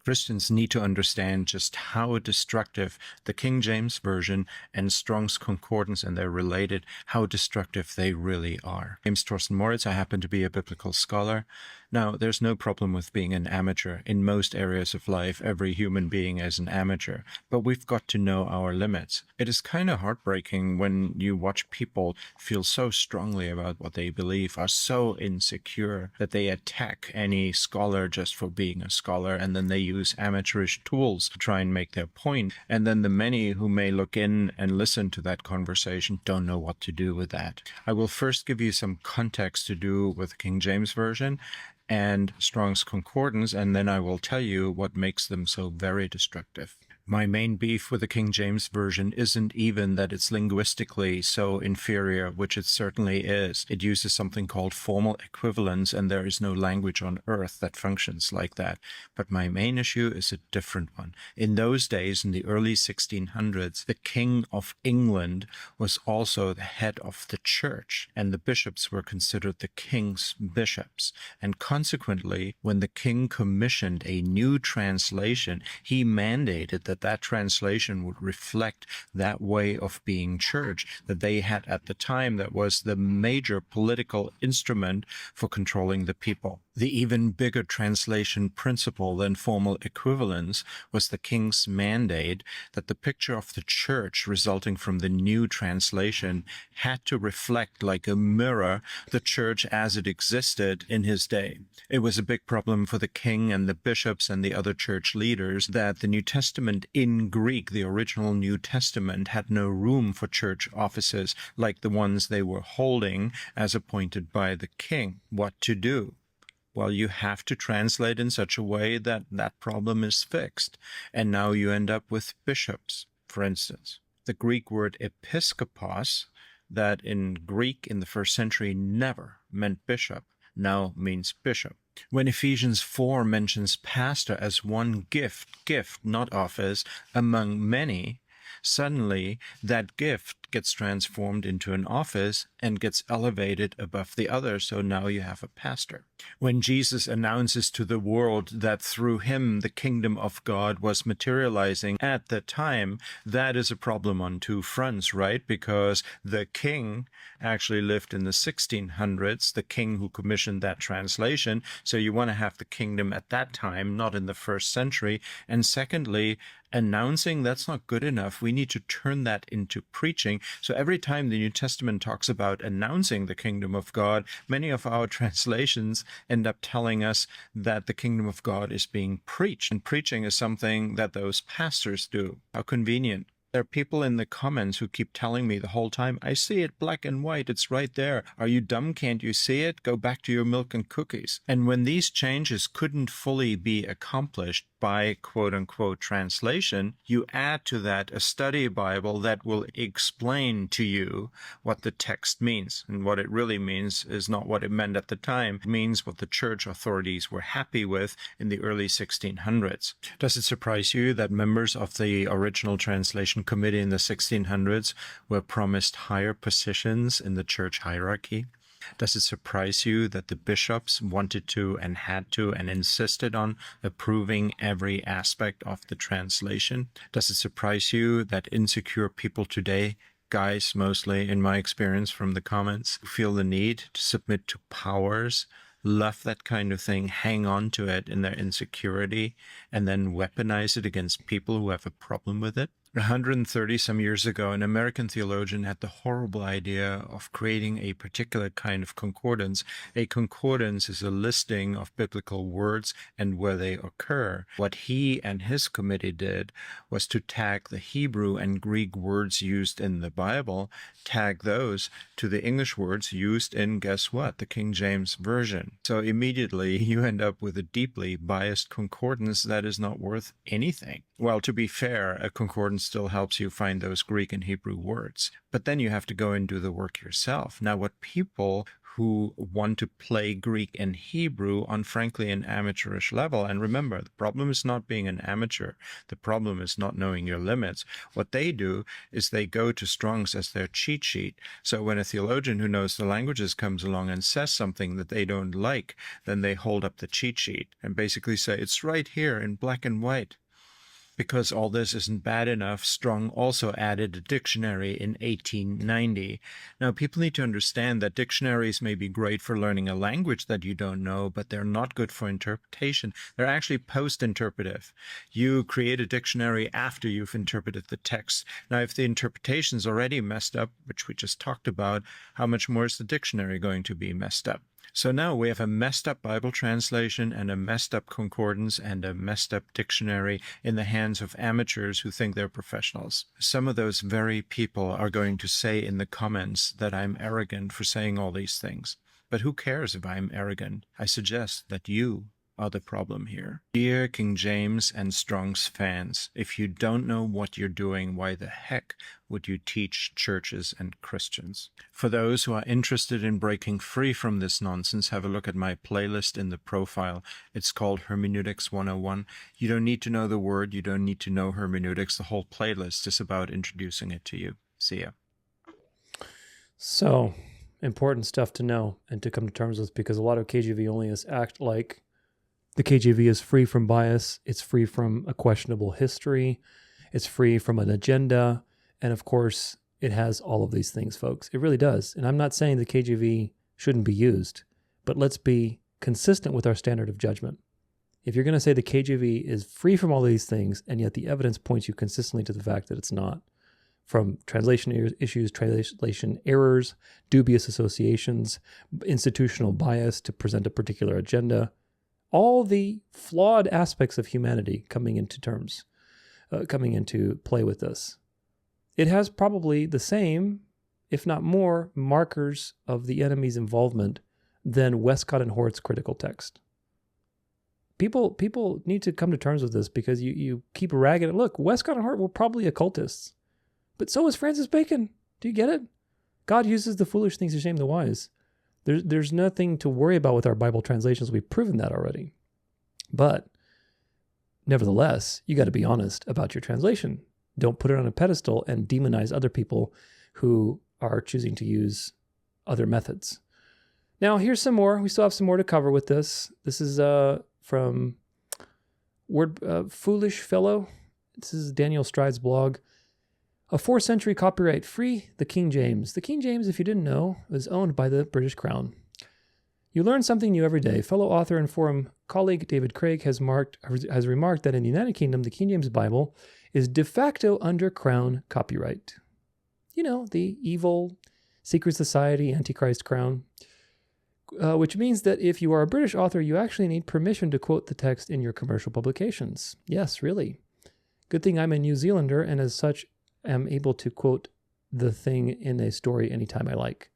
Christians need to understand just how destructive the King James Version and Strong's Concordance, and they're related, how destructive they really are. My name's Thorsten Moritz. I happen to be a biblical scholar. Now, there's no problem with being an amateur. In most areas of life, every human being is an amateur. But we've got to know our limits. It is kind of heartbreaking when you watch people feel so strongly about what they believe, are so insecure that they attack any scholar just for being a scholar, and then they use amateurish tools to try and make their point. And then the many who may look in and listen to that conversation don't know what to do with that. I will first give you some context to do with the King James Version and Strong's Concordance, and then I will tell you what makes them so very destructive. My main beef with the King James Version isn't even that it's linguistically so inferior, which it certainly is. It uses something called formal equivalence, and there is no language on earth that functions like that. But my main issue is a different one. In those days, in the early 1600s, the King of England was also the head of the church, and the bishops were considered the king's bishops. And consequently, when the king commissioned a new translation, he mandated that translation would reflect that way of being church that they had at the time, that was the major political instrument for controlling the people. The even bigger translation principle than formal equivalence was the king's mandate that the picture of the church resulting from the new translation had to reflect like a mirror the church as it existed in his day. It was a big problem for the king and the bishops and the other church leaders that the New Testament in Greek, the original New Testament, had no room for church offices like the ones they were holding as appointed by the king. What to do? Well, you have to translate in such a way that that problem is fixed. And now you end up with bishops, for instance. The Greek word episkopos, that in Greek in the first century never meant bishop, now means bishop. When Ephesians 4 mentions pastor as one gift, not office, among many, suddenly that gift gets transformed into an office and gets elevated above the other, so now you have a pastor. When Jesus announces to the world that through him the kingdom of God was materializing at the time, that is a problem on two fronts, right? Because the king actually lived in the 1600s, the king who commissioned that translation, so you want to have the kingdom at that time, not in the first century. And secondly, announcing, that's not good enough. We need to turn that into preaching. So every time the New Testament talks about announcing the kingdom of God, many of our translations end up telling us that the kingdom of God is being preached. And preaching is something that those pastors do. How convenient. There are people in the comments who keep telling me the whole time, I see it black and white, it's right there. Are you dumb? Can't you see it? Go back to your milk and cookies. And when these changes couldn't fully be accomplished by quote-unquote translation, you add to that a study Bible that will explain to you what the text means. And what it really means is not what it meant at the time. It means what the church authorities were happy with in the early 1600s. Does it surprise you that members of the original translation committee in the 1600s were promised higher positions in the church hierarchy? Does it surprise you that the bishops wanted to and had to and insisted on approving every aspect of the translation? Does it surprise you that insecure people today, guys mostly in my experience from the comments, feel the need to submit to powers, love that kind of thing, hang on to it in their insecurity, and then weaponize it against people who have a problem with it? 130 some years ago, an American theologian had the horrible idea of creating a particular kind of concordance. A concordance is a listing of biblical words and where they occur. What he and his committee did was to tag the Hebrew and Greek words used in the Bible, tag those to the English words used in, guess what, the King James Version. So immediately you end up with a deeply biased concordance that is not worth anything. Well, to be fair, a concordance still helps you find those Greek and Hebrew words. But then you have to go and do the work yourself. Now, what people who want to play Greek and Hebrew on, frankly, an amateurish level, and remember, the problem is not being an amateur. The problem is not knowing your limits. What they do is they go to Strong's as their cheat sheet. So when a theologian who knows the languages comes along and says something that they don't like, then they hold up the cheat sheet and basically say, it's right here in black and white. Because all this isn't bad enough, Strong also added a dictionary in 1890. Now, people need to understand that dictionaries may be great for learning a language that you don't know, but they're not good for interpretation. They're actually post-interpretive. You create a dictionary after you've interpreted the text. Now, if the interpretation's already messed up, which we just talked about, how much more is the dictionary going to be messed up? So now we have a messed up Bible translation and a messed up concordance and a messed up dictionary in the hands of amateurs who think they're professionals. Some of those very people are going to say in the comments that I'm arrogant for saying all these things. But who cares if I'm arrogant? I suggest that you are the problem here. Dear King James and Strong's fans, if you don't know what you're doing, why the heck would you teach churches and Christians? For those who are interested in breaking free from this nonsense, have a look at my playlist in the profile. It's called Hermeneutics 101. You don't need to know the word. You don't need to know hermeneutics. The whole playlist is about introducing it to you. See ya. So, important stuff to know and to come to terms with, because a lot of KJV Onlyists act like the KJV is free from bias, it's free from a questionable history, it's free from an agenda, and of course, it has all of these things, folks. It really does. And I'm not saying the KJV shouldn't be used, but let's be consistent with our standard of judgment. If you're going to say the KJV is free from all these things, and yet the evidence points you consistently to the fact that it's not, from translation issues, translation errors, dubious associations, institutional bias to present a particular agenda, all the flawed aspects of humanity coming into play with this. It has probably the same, if not more, markers of the enemy's involvement than Westcott and Hort's critical text. People need to come to terms with this, because you keep ragging it. Look, Westcott and Hort were probably occultists, but so was Francis Bacon. Do you get it? God uses the foolish things to shame the wise. There's nothing to worry about with our Bible translations. We've proven that already. But nevertheless, you got to be honest about your translation. Don't put it on a pedestal and demonize other people who are choosing to use other methods. Now, here's some more. We still have some more to cover with this. This is from Foolish Fellow. This is Daniel Stride's blog. A 4th century copyright free, the King James. The King James, if you didn't know, is owned by the British Crown. You learn something new every day. Fellow author and forum colleague David Craig has remarked that in the United Kingdom, the King James Bible is de facto under Crown copyright. You know, the evil secret society, Antichrist Crown. Which means that if you are a British author, you actually need permission to quote the text in your commercial publications. Yes, really. Good thing I'm a New Zealander, and as such, am able to quote the thing in a story anytime I like.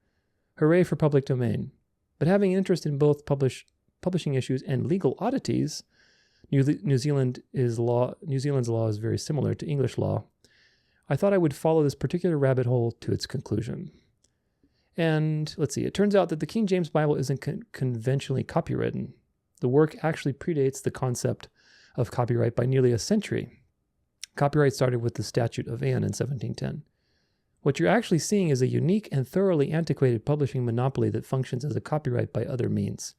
Hooray for public domain. But having interest in both publishing issues and legal oddities, New Zealand's law is very similar to English law. I thought I would follow this particular rabbit hole to its conclusion. And let's see, it turns out that the King James Bible isn't conventionally copywritten. The work actually predates the concept of copyright by nearly a century. Copyright started with the Statute of Anne in 1710. What you're actually seeing is a unique and thoroughly antiquated publishing monopoly that functions as a copyright by other means.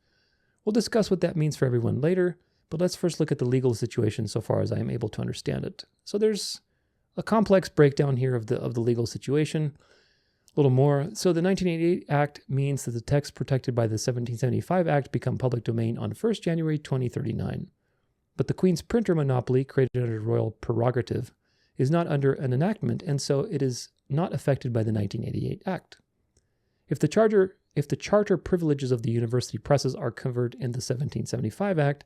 We'll discuss what that means for everyone later, but let's first look at the legal situation so far as I am able to understand it. So there's a complex breakdown here of the legal situation. A little more. So the 1988 Act means that the texts protected by the 1775 Act become public domain on 1st January 2039. But the Queen's printer monopoly, created under royal prerogative, is not under an enactment, and so it is not affected by the 1988 Act. If the charter privileges of the university presses are covered in the 1775 Act,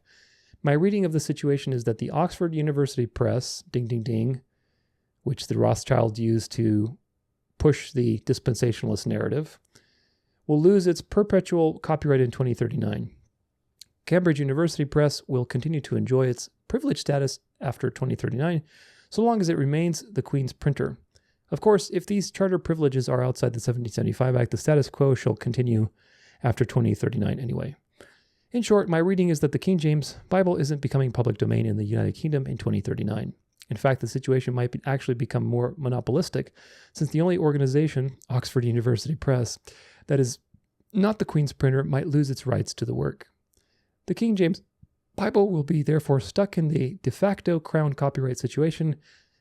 my reading of the situation is that the Oxford University Press, ding ding ding, which the Rothschilds used to push the dispensationalist narrative, will lose its perpetual copyright in 2039. Cambridge University Press will continue to enjoy its privileged status after 2039, so long as it remains the Queen's printer. Of course, if these charter privileges are outside the 1775 Act, the status quo shall continue after 2039 anyway. In short, my reading is that the King James Bible isn't becoming public domain in the United Kingdom in 2039. In fact, the situation might actually become more monopolistic, since the only organization, Oxford University Press, that is not the Queen's printer might lose its rights to the work. The King James Bible will be therefore stuck in the de facto crown copyright situation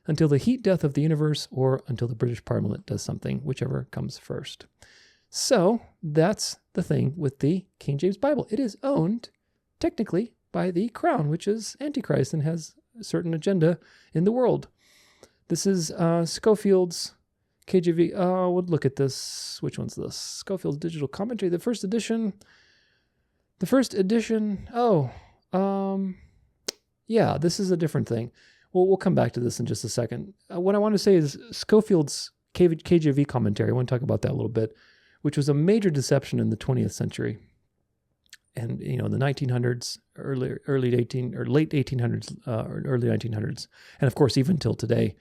until the heat death of the universe or until the British Parliament does something, whichever comes first. So that's the thing with the King James Bible. It is owned, technically, by the crown, which is Antichrist and has a certain agenda in the world. This is Schofield's KJV. We'll look at this. Which one's this? Schofield's digital commentary. The first edition. Yeah, this is a different thing. We'll come back to this in just a second. What I want to say is Schofield's KJV commentary. I want to talk about that a little bit, which was a major deception in the 20th century. And, in the 1900s, late 1800s, or early 1900s, and of course, even till today,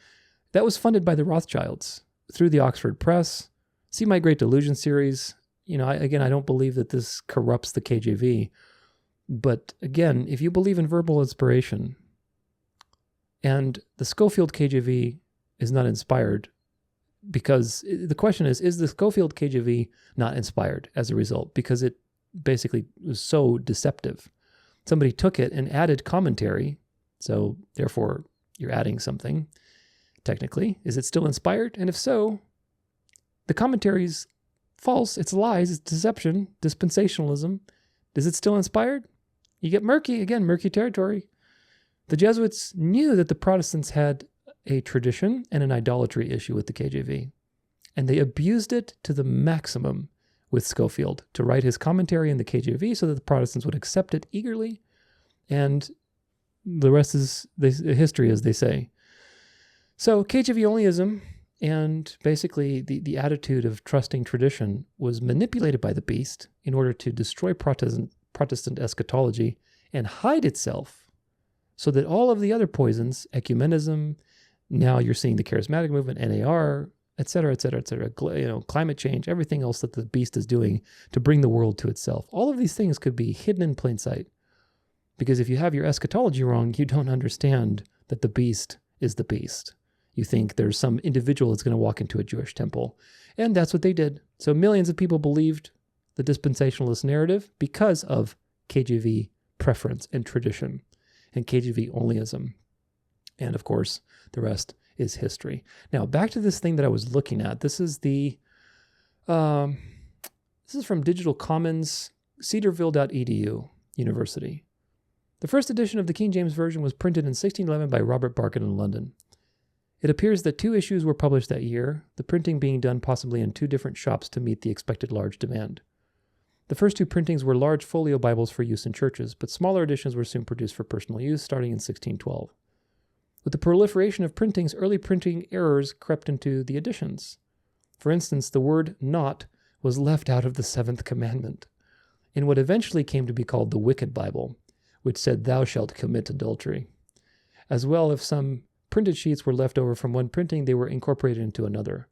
that was funded by the Rothschilds through the Oxford Press. See my Great Delusion series. I don't believe that this corrupts the KJV. But again, if you believe in verbal inspiration, and the Schofield KJV is not inspired, because the question is the Schofield KJV not inspired as a result? Because it basically was so deceptive. Somebody took it and added commentary, so therefore you're adding something, technically. Is it still inspired? And if so, the commentary's false, it's lies, it's deception, dispensationalism. Is it still inspired? You get murky territory. The Jesuits knew that the Protestants had a tradition and an idolatry issue with the KJV, and they abused it to the maximum with Schofield to write his commentary in the KJV so that the Protestants would accept it eagerly, and the rest is history, as they say. So KJV Onlyism and basically the attitude of trusting tradition was manipulated by the beast in order to destroy Protestant eschatology and hide itself so that all of the other poisons, ecumenism, now you're seeing the charismatic movement, NAR, et cetera, climate change, everything else that the beast is doing to bring the world to itself. All of these things could be hidden in plain sight. Because if you have your eschatology wrong, you don't understand that the beast is the beast. You think there's some individual that's going to walk into a Jewish temple. And that's what they did. So millions of people believed the dispensationalist narrative because of KJV preference and tradition and KJV Onlyism. And of course, the rest is history. Now, back to this thing that I was looking at. This is from Digital Commons, cedarville.edu University. The first edition of the King James Version was printed in 1611 by Robert Barkin in London. It appears that 2 issues were published that year, the printing being done possibly in 2 different shops to meet the expected large demand. The first 2 printings were large folio Bibles for use in churches, but smaller editions were soon produced for personal use, starting in 1612. With the proliferation of printings, early printing errors crept into the editions. For instance, the word not was left out of the seventh commandment in what eventually came to be called the Wicked Bible, which said, "Thou shalt commit adultery." As well, if some printed sheets were left over from one printing, they were incorporated into another.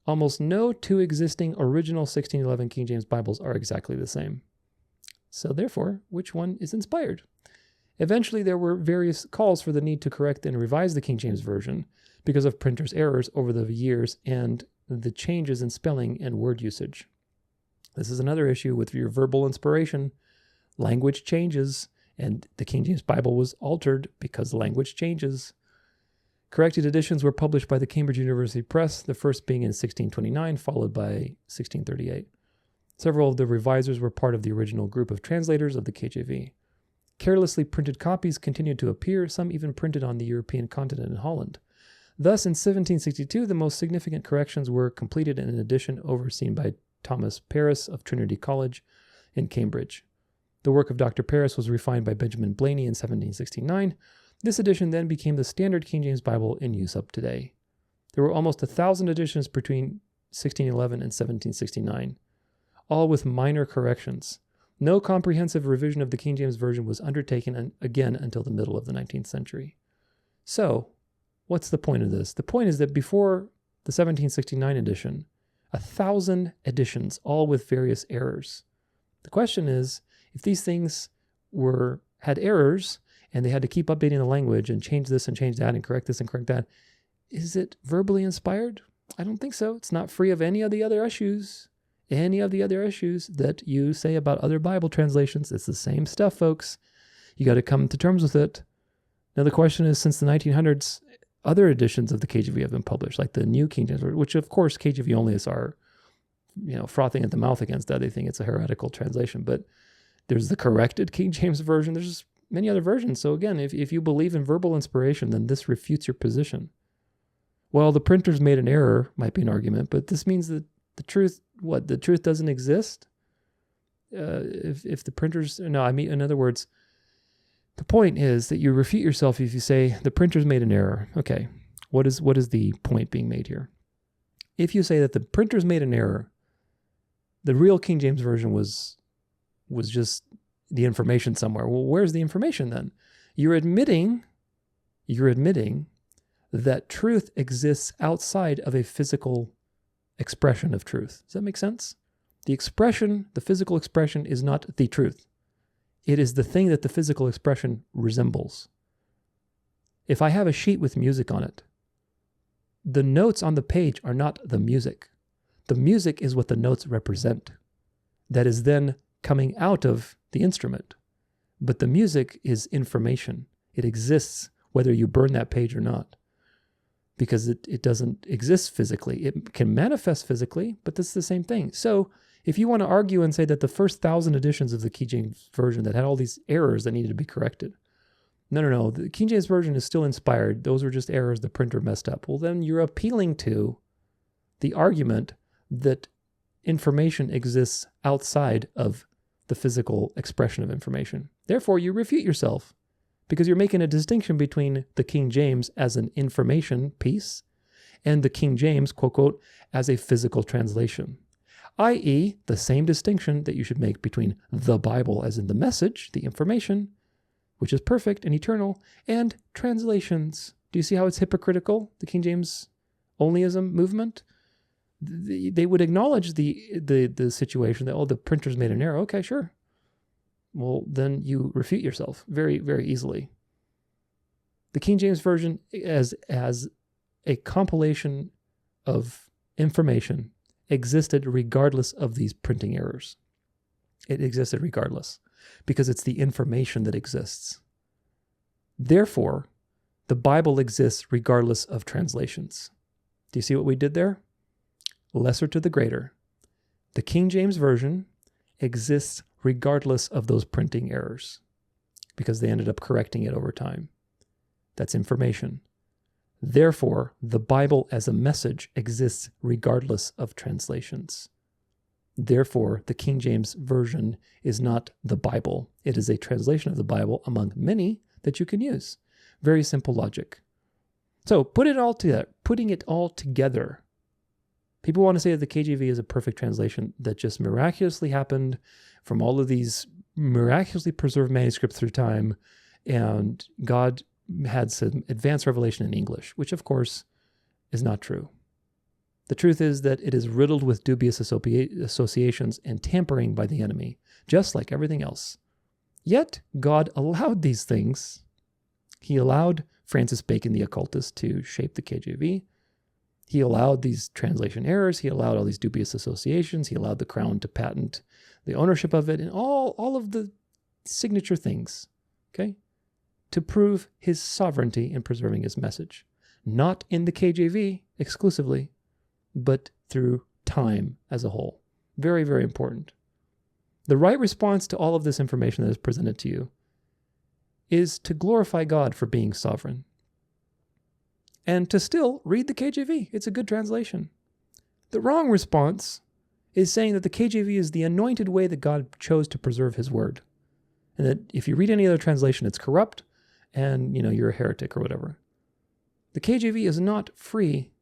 Almost no two existing original 1611 King James Bibles are exactly the same. So therefore, which one is inspired? Eventually, there were various calls for the need to correct and revise the King James Version because of printers' errors over the years and the changes in spelling and word usage. This is another issue with your verbal inspiration. Language changes, and the King James Bible was altered because language changes. Corrected editions were published by the Cambridge University Press, the first being in 1629, followed by 1638. Several of the revisers were part of the original group of translators of the KJV. Carelessly printed copies continued to appear, some even printed on the European continent in Holland. Thus, in 1762, the most significant corrections were completed in an edition overseen by Thomas Paris of Trinity College in Cambridge. The work of Dr. Paris was refined by Benjamin Blaney in 1769. This edition then became the standard King James Bible in use up today. There were almost 1,000 editions between 1611 and 1769, all with minor corrections. No comprehensive revision of the King James Version was undertaken again until the middle of the 19th century. So, what's the point of this? The point is that before the 1769 edition, 1,000 editions, all with various errors. The question is, if these things had errors, and they had to keep updating the language and change this and change that and correct this and correct that, is it verbally inspired? I don't think so. It's not free of any of the other issues. Any of the other issues that you say about other Bible translations. It's the same stuff, folks. You got to come to terms with it. Now, the question is, since the 1900s, other editions of the KJV have been published, like the New King James, which, of course, KJV Onlyists are, frothing at the mouth against that. They think it's a heretical translation. But there's the corrected King James Version. There's many other versions. So again, if you believe in verbal inspiration, then this refutes your position. Well, the printers made an error, might be an argument, but this means that the truth doesn't exist? If the printers, no, I mean, in other words, the point is that you refute yourself if you say the printers made an error. Okay, what is the point being made here? If you say that the printers made an error, the real King James Version was just the information somewhere. Well, where's the information then? You're admitting that truth exists outside of a physical expression of truth. Does that make sense? The physical expression is not the truth. It is the thing that the physical expression resembles. If I have a sheet with music on it, the notes on the page are not the music. The music is what the notes represent. That is then coming out of the instrument. But the music is information. It exists whether you burn that page or not. Because it doesn't exist physically. It can manifest physically, but that's the same thing. So if you want to argue and say that the first 1,000 editions of the King James Version that had all these errors that needed to be corrected, no. The King James Version is still inspired. Those were just errors the printer messed up. Well, then you're appealing to the argument that information exists outside of the physical expression of information. Therefore, you refute yourself. Because you're making a distinction between the King James as an information piece and the King James, quote, quote, as a physical translation, i.e., the same distinction that you should make between the Bible as in the message, the information, which is perfect and eternal, and translations. Do you see how it's hypocritical, the King James Onlyism movement? They would acknowledge the situation that, the printers made an error. Okay, sure. Well, then you refute yourself very, very easily. The King James Version, as a compilation of information, existed regardless of these printing errors. It existed regardless, because it's the information that exists. Therefore, the Bible exists regardless of translations. Do you see what we did there? Lesser to the greater. The King James Version exists regardless of those printing errors, because they ended up correcting it over time. That's information. Therefore, the Bible as a message exists regardless of translations. Therefore, the King James Version is not the Bible. It is a translation of the Bible among many that you can use. Very simple logic. So putting it all together, people want to say that the KJV is a perfect translation that just miraculously happened from all of these miraculously preserved manuscripts through time, and God had some advanced revelation in English, which of course is not true. The truth is that it is riddled with dubious associations and tampering by the enemy, just like everything else. Yet God allowed these things. He allowed Francis Bacon, the occultist, to shape the KJV. He allowed these translation errors. He allowed all these dubious associations. He allowed the crown to patent the ownership of it and all of the signature things, okay, to prove his sovereignty in preserving his message. Not in the KJV exclusively, but through time as a whole. Very, very important. The right response to all of this information that is presented to you is to glorify God for being sovereign. And to still read the KJV. It's a good translation. The wrong response is saying that the KJV is the anointed way that God chose to preserve his word. And that if you read any other translation, it's corrupt and, you're a heretic or whatever. The KJV is not free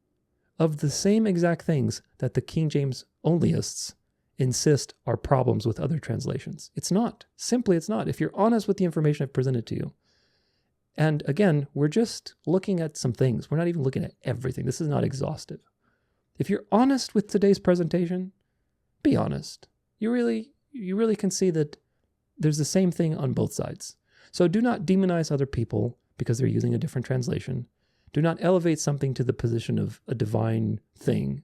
of the same exact things that the King James Onlyists insist are problems with other translations. It's not. Simply, it's not. If you're honest with the information I've presented to you. And again, we're just looking at some things. We're not even looking at everything. This is not exhaustive. If you're honest with today's presentation, be honest. You really can see that there's the same thing on both sides. So do not demonize other people because they're using a different translation. Do not elevate something to the position of a divine thing.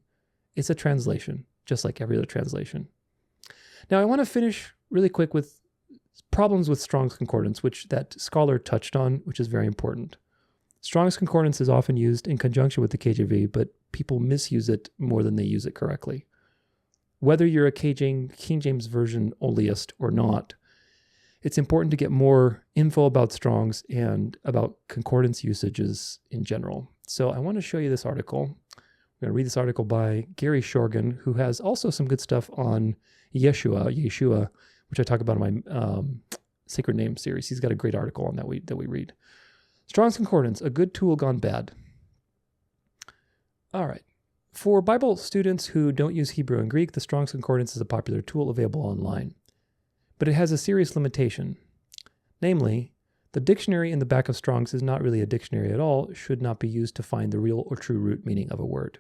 It's a translation, just like every other translation. Now, I want to finish really quick with problems with Strong's Concordance, which that scholar touched on, which is very important. Strong's Concordance is often used in conjunction with the KJV, but people misuse it more than they use it correctly. Whether you're a King James Version onlyist or not, it's important to get more info about Strong's and about concordance usages in general. So I want to show you this article. I'm going to read this article by Gary Shorgan, who has also some good stuff on Yeshua, which I talk about in my Sacred Name series. He's got a great article on that we read. Strong's Concordance, a good tool gone bad. All right. For Bible students who don't use Hebrew and Greek, the Strong's Concordance is a popular tool available online. But it has a serious limitation. Namely, the dictionary in the back of Strong's is not really a dictionary at all, should not be used to find the real or true root meaning of a word.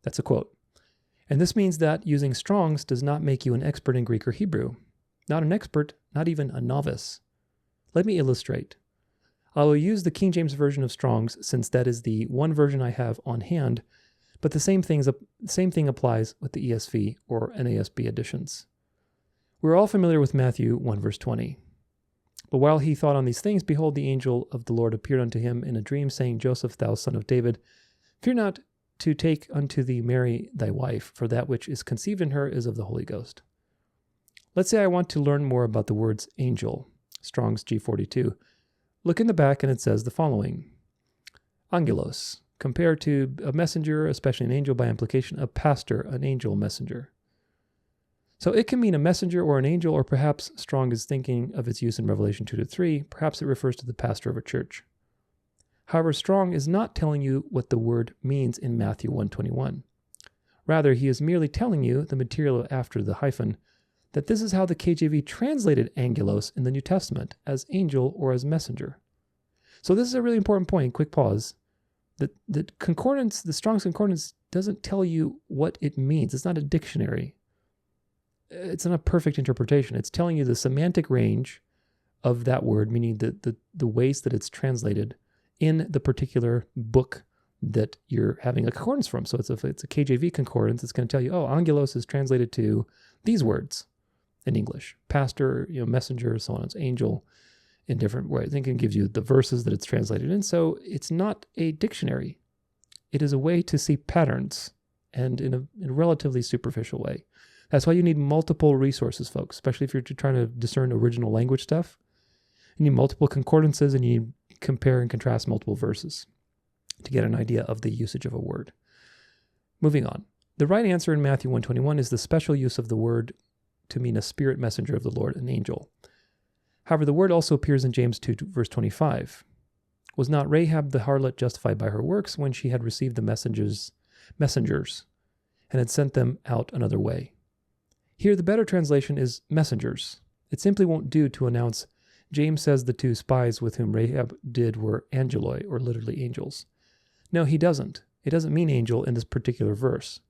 That's a quote. And this means that using Strong's does not make you an expert in Greek or Hebrew. Not an expert, not even a novice. Let me illustrate. I will use the King James Version of Strong's since that is the one version I have on hand, but the same thing applies with the ESV or NASB editions. We're all familiar with Matthew 1 verse 20. But while he thought on these things, behold, the angel of the Lord appeared unto him in a dream, saying, Joseph, thou son of David, fear not to take unto thee Mary thy wife, for that which is conceived in her is of the Holy Ghost. Let's say I want to learn more about the words angel, Strong's G42. Look in the back and it says the following. Angelos, compared to a messenger, especially an angel by implication, a pastor, an angel messenger. So it can mean a messenger or an angel, or perhaps Strong is thinking of its use in Revelation 2-3. Perhaps it refers to the pastor of a church. However, Strong is not telling you what the word means in Matthew 1:21. Rather, he is merely telling you, the material after the hyphen, that this is how the KJV translated angelos in the New Testament, as angel or as messenger. So this is a really important point. Quick pause. The concordance, the Strong's Concordance, doesn't tell you what it means. It's not a dictionary. It's not a perfect interpretation. It's telling you the semantic range of that word, meaning the ways that it's translated in the particular book that you're having a concordance from. So if it's a KJV concordance, it's going to tell you, angelos is translated to these words in English. Pastor, messenger, so on. It's angel in different ways. I think it gives you the verses that it's translated in. So it's not a dictionary. It is a way to see patterns, and in a relatively superficial way. That's why you need multiple resources, folks, especially if you're trying to discern original language stuff. You need multiple concordances, and you need to compare and contrast multiple verses to get an idea of the usage of a word. Moving on. The right answer in Matthew 1:21 is the special use of the word to mean a spirit messenger of the Lord, an angel. However, the word also appears in James 2 verse 25, Was not Rahab the harlot justified by her works when she had received the messengers and had sent them out another way? Here, the better translation is messengers. It simply won't do to announce, James says the 2 spies with whom Rahab did were angeloi, or literally angels. No, he doesn't. It doesn't mean angel in this particular verse.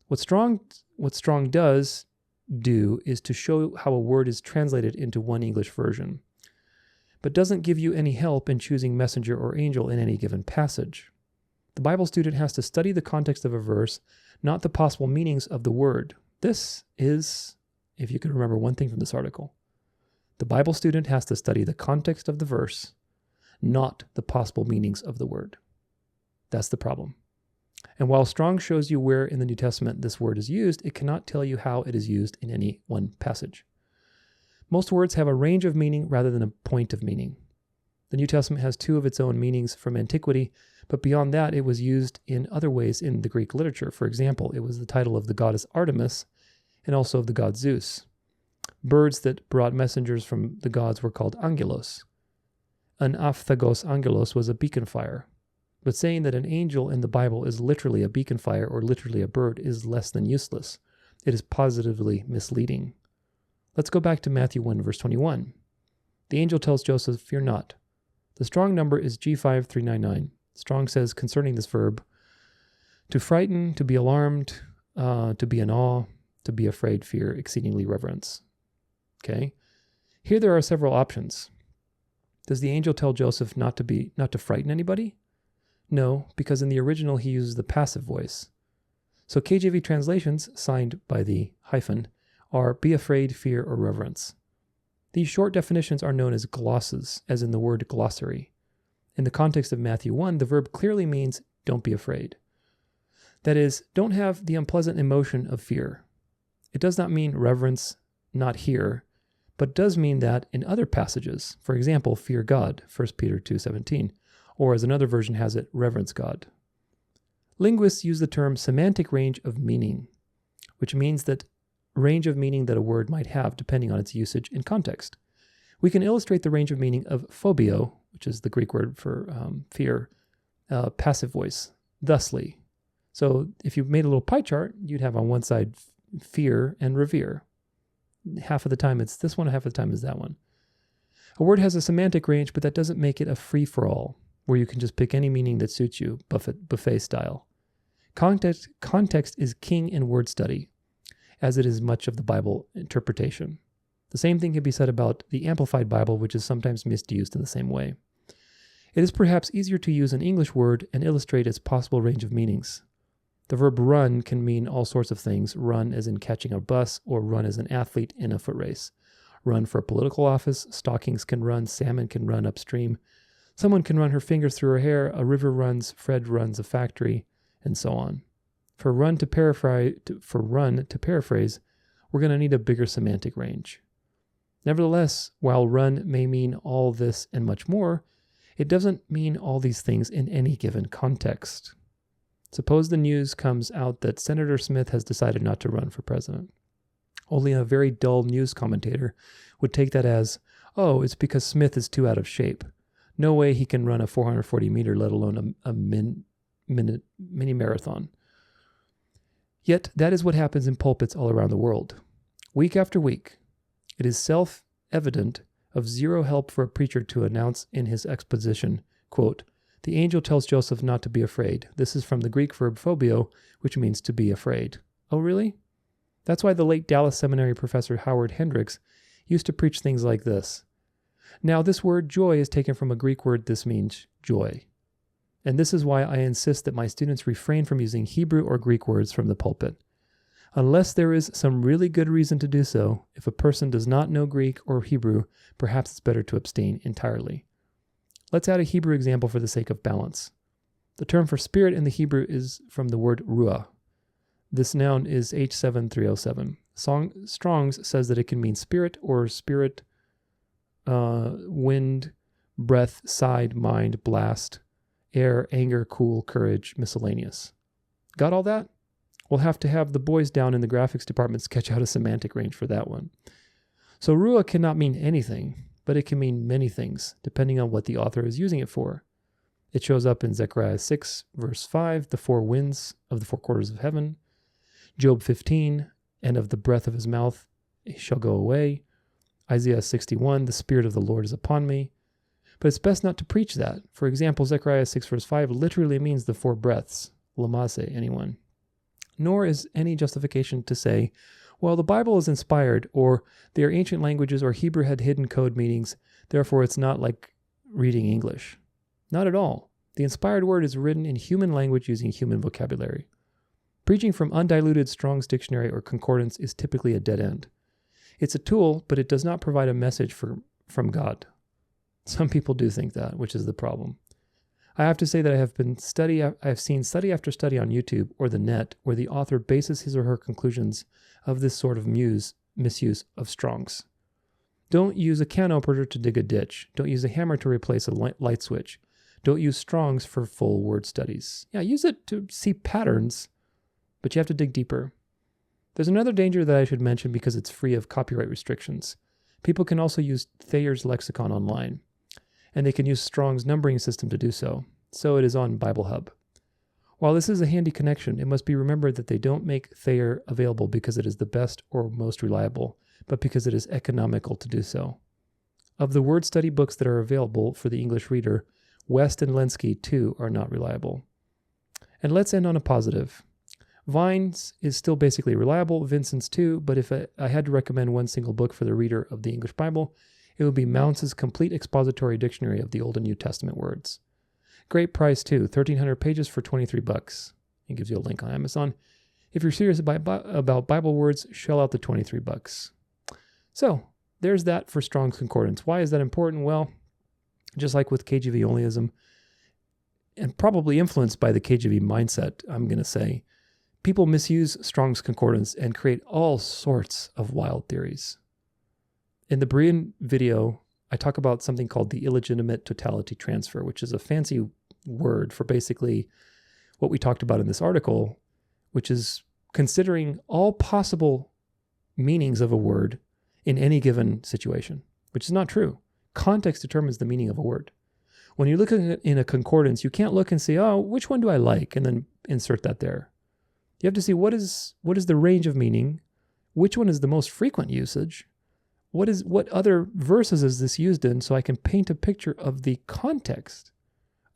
What Strong does do is to show how a word is translated into one English version, but doesn't give you any help in choosing messenger or angel in any given passage. The Bible student has to study the context of a verse, not the possible meanings of the word. This is, if you can remember one thing from this article, the Bible student has to study the context of the verse, not the possible meanings of the word. That's the problem. And while Strong shows you where in the New Testament this word is used, it cannot tell you how it is used in any one passage. Most words have a range of meaning rather than a point of meaning. The New Testament has 2 of its own meanings from antiquity, but beyond that it was used in other ways in the Greek literature. For example, it was the title of the goddess Artemis and also of the god Zeus. Birds that brought messengers from the gods were called angelos. An aphthagos angelos was a beacon fire. But saying that an angel in the Bible is literally a beacon fire or literally a bird is less than useless. It is positively misleading. Let's go back to Matthew 1, verse 21. The angel tells Joseph, "Fear not." The Strong number is G5399. Strong says concerning this verb, to frighten, to be alarmed, to be in awe, to be afraid, fear, exceedingly reverence. Okay? Here there are several options. Does the angel tell Joseph not to frighten anybody? No, because in the original he uses the passive voice. So KJV translations, signed by the hyphen, are be afraid, fear, or reverence. These short definitions are known as glosses, as in the word glossary. In the context of Matthew 1, the verb clearly means don't be afraid. That is, don't have the unpleasant emotion of fear. It does not mean reverence, not here, but does mean that in other passages, for example, fear God, 1 Peter 2:17, or as another version has it, reverence God. Linguists use the term semantic range of meaning, which means that range of meaning that a word might have depending on its usage in context. We can illustrate the range of meaning of phobio, which is the Greek word for fear, passive voice, thusly. So if you made a little pie chart, you'd have on one side fear and revere. Half of the time it's this one, half of the time is that one. A word has a semantic range, but that doesn't make it a free-for-all, where you can just pick any meaning that suits you, buffet style. Context is king in word study, as it is much of the Bible interpretation. The same thing can be said about the Amplified Bible, which is sometimes misused in the same way. It is perhaps easier to use an English word and illustrate its possible range of meanings. The verb run can mean all sorts of things, run as in catching a bus, or run as an athlete in a foot race. Run for a political office, stockings can run, salmon can run upstream, someone can run her fingers through her hair, a river runs, Fred runs a factory, and so on. For run to paraphrase, we're going to need a bigger semantic range. Nevertheless, while run may mean all this and much more, it doesn't mean all these things in any given context. Suppose the news comes out that Senator Smith has decided not to run for president. Only a very dull news commentator would take that as, oh, it's because Smith is too out of shape. No way he can run a 440 meter, let alone a mini marathon. Yet that is what happens in pulpits all around the world. Week after week, it is self-evident of zero help for a preacher to announce in his exposition, quote, the angel tells Joseph not to be afraid. This is from the Greek verb phobio, which means to be afraid. Oh, really? That's why the late Dallas Seminary professor Howard Hendricks used to preach things like this. Now, this word joy is taken from a Greek word. This means joy. And this is why I insist that my students refrain from using Hebrew or Greek words from the pulpit. Unless there is some really good reason to do so, if a person does not know Greek or Hebrew, perhaps it's better to abstain entirely. Let's add a Hebrew example for the sake of balance. The term for spirit in the Hebrew is from the word ruah. This noun is H7307. Strong's says that it can mean spirit or spirit, wind, breath, side, mind, blast, air, anger, cool, courage, miscellaneous. Got all that? We'll have to have the boys down in the graphics department sketch out a semantic range for that one. So ruah cannot mean anything, but but it can mean many things, depending on what the author is using it for. It shows up in Zechariah 6, verse 5, the four winds of the four quarters of heaven. Job 15, and of the breath of his mouth he shall go away. Isaiah 61, the Spirit of the Lord is upon me. But it's best not to preach that. For example, Zechariah 6, verse 5 literally means the four breaths. Lamase, anyone. Nor is any justification to say, well, the Bible is inspired, or they are ancient languages, or Hebrew had hidden code meanings, therefore it's not like reading English. Not at all. The inspired word is written in human language using human vocabulary. Preaching from undiluted Strong's Dictionary or concordance is typically a dead end. It's a tool, but it does not provide a message from God. Some people do think that, which is the problem. I have to say that I have seen study after study on YouTube or the net where the author bases his or her conclusions of this sort of misuse of Strong's. Don't use a can opener to dig a ditch. Don't use a hammer to replace a light switch. Don't use Strong's for full word studies. Yeah, use it to see patterns, but you have to dig deeper. There's another danger that I should mention because it's free of copyright restrictions. People can also use Thayer's lexicon online, and they can use Strong's numbering system to do so. So it is on Bible Hub. While this is a handy connection, it must be remembered that they don't make Thayer available because it is the best or most reliable, but because it is economical to do so. Of the word study books that are available for the English reader, West and Lenski, too, are not reliable. And let's end on a positive. Vine's is still basically reliable, Vincent's too, but if I had to recommend one single book for the reader of the English Bible, it would be Mounce's Complete Expository Dictionary of the Old and New Testament Words. Great price too, 1,300 pages for $23. It gives you a link on Amazon. If you're serious about Bible words, shell out the $23. So, there's that for Strong's Concordance. Why is that important? Well, just like with KJV Onlyism, and probably influenced by the KJV mindset, I'm going to say, people misuse Strong's Concordance and create all sorts of wild theories. In the Berean video, I talk about something called the illegitimate totality transfer, which is a fancy word for basically what we talked about in this article, which is considering all possible meanings of a word in any given situation, which is not true. Context determines the meaning of a word. When you look in a concordance, you can't look and say, oh, which one do I like? And then insert that there. You have to see what is the range of meaning, which one is the most frequent usage, what other verses is this used in, so I can paint a picture of the context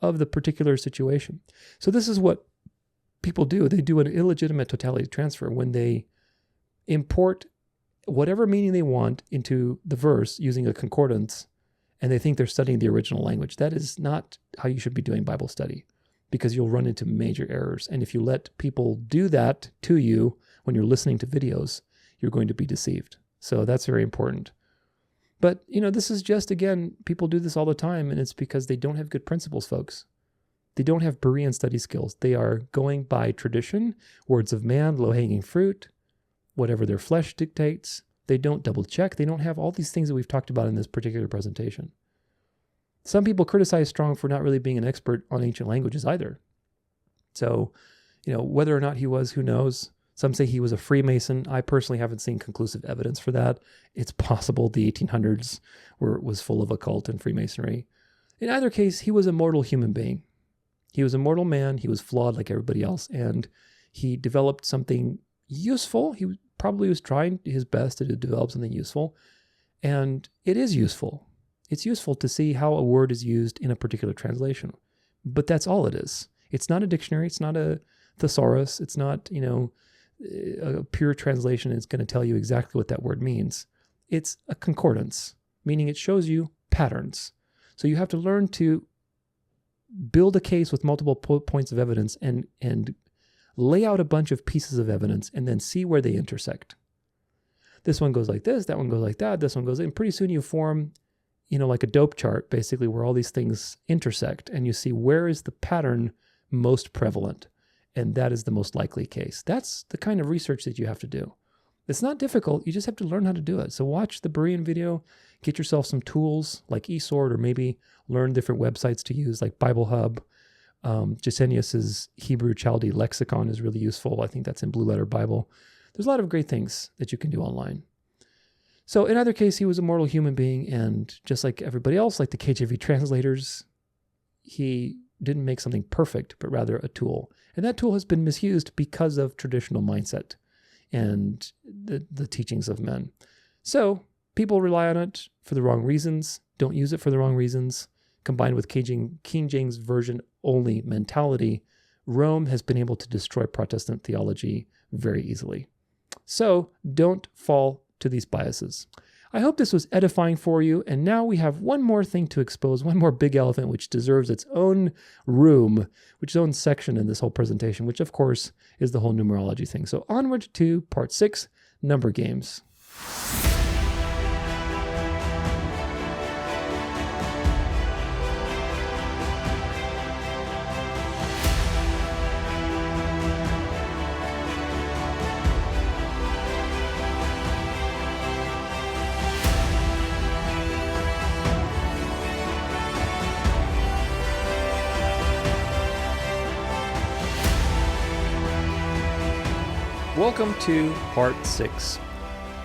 of the particular situation. So this is what people do. They do an illegitimate totality transfer when they import whatever meaning they want into the verse using a concordance, and they think they're studying the original language. That is not how you should be doing Bible study, because you'll run into major errors. And if you let people do that to you when you're listening to videos, you're going to be deceived. So that's very important. But, this is just, again, people do this all the time, and it's because they don't have good principles, folks. They don't have Berean study skills. They are going by tradition, words of man, low-hanging fruit, whatever their flesh dictates. They don't double check. They don't have all these things that we've talked about in this particular presentation. Some people criticize Strong for not really being an expert on ancient languages either. So, whether or not he was, who knows? Some say he was a Freemason. I personally haven't seen conclusive evidence for that. It's possible the 1800s was full of occult and Freemasonry. In either case, he was a mortal human being. He was a mortal man. He was flawed like everybody else, and he developed something useful. He probably was trying his best to develop something useful, and it is useful. It's useful to see how a word is used in a particular translation, but that's all it is. It's not a dictionary. It's not a thesaurus. It's not, a pure translation is going to tell you exactly what that word means. It's a concordance, meaning it shows you patterns. So you have to learn to build a case with multiple points of evidence and lay out a bunch of pieces of evidence and then see where they intersect. This one goes like this, that one goes like that, this one goes, and pretty soon you form, like a dope chart, basically, where all these things intersect, and you see where is the pattern most prevalent. And that is the most likely case. That's the kind of research that you have to do. It's not difficult. You just have to learn how to do it. So watch the Berean video, get yourself some tools like eSword, or maybe learn different websites to use like Bible Hub. Gesenius's Hebrew Chaldee lexicon is really useful. I think that's in Blue Letter Bible. There's a lot of great things that you can do online. So in either case, he was a mortal human being, and just like everybody else, like the KJV translators, he didn't make something perfect, but rather a tool. And that tool has been misused because of traditional mindset and the teachings of men. So people rely on it for the wrong reasons, don't use it for the wrong reasons. Combined with King James Version only mentality, Rome has been able to destroy Protestant theology very easily. So don't fall to these biases. I hope this was edifying for you, and now we have one more thing to expose, one more big elephant which deserves its own room, its own section in this whole presentation, which of course is the whole numerology thing. So onward to part 6, number games. Welcome to part 6.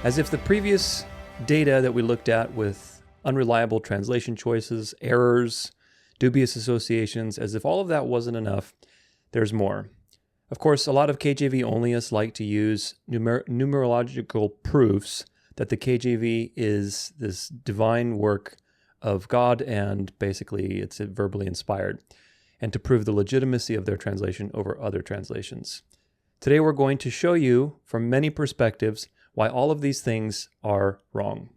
As if the previous data that we looked at with unreliable translation choices, errors, dubious associations, as if all of that wasn't enough, there's more. Of course, a lot of KJV Onlyists like to use numerological proofs that the KJV is this divine work of God and basically it's verbally inspired, and to prove the legitimacy of their translation over other translations. Today we're going to show you from many perspectives why all of these things are wrong.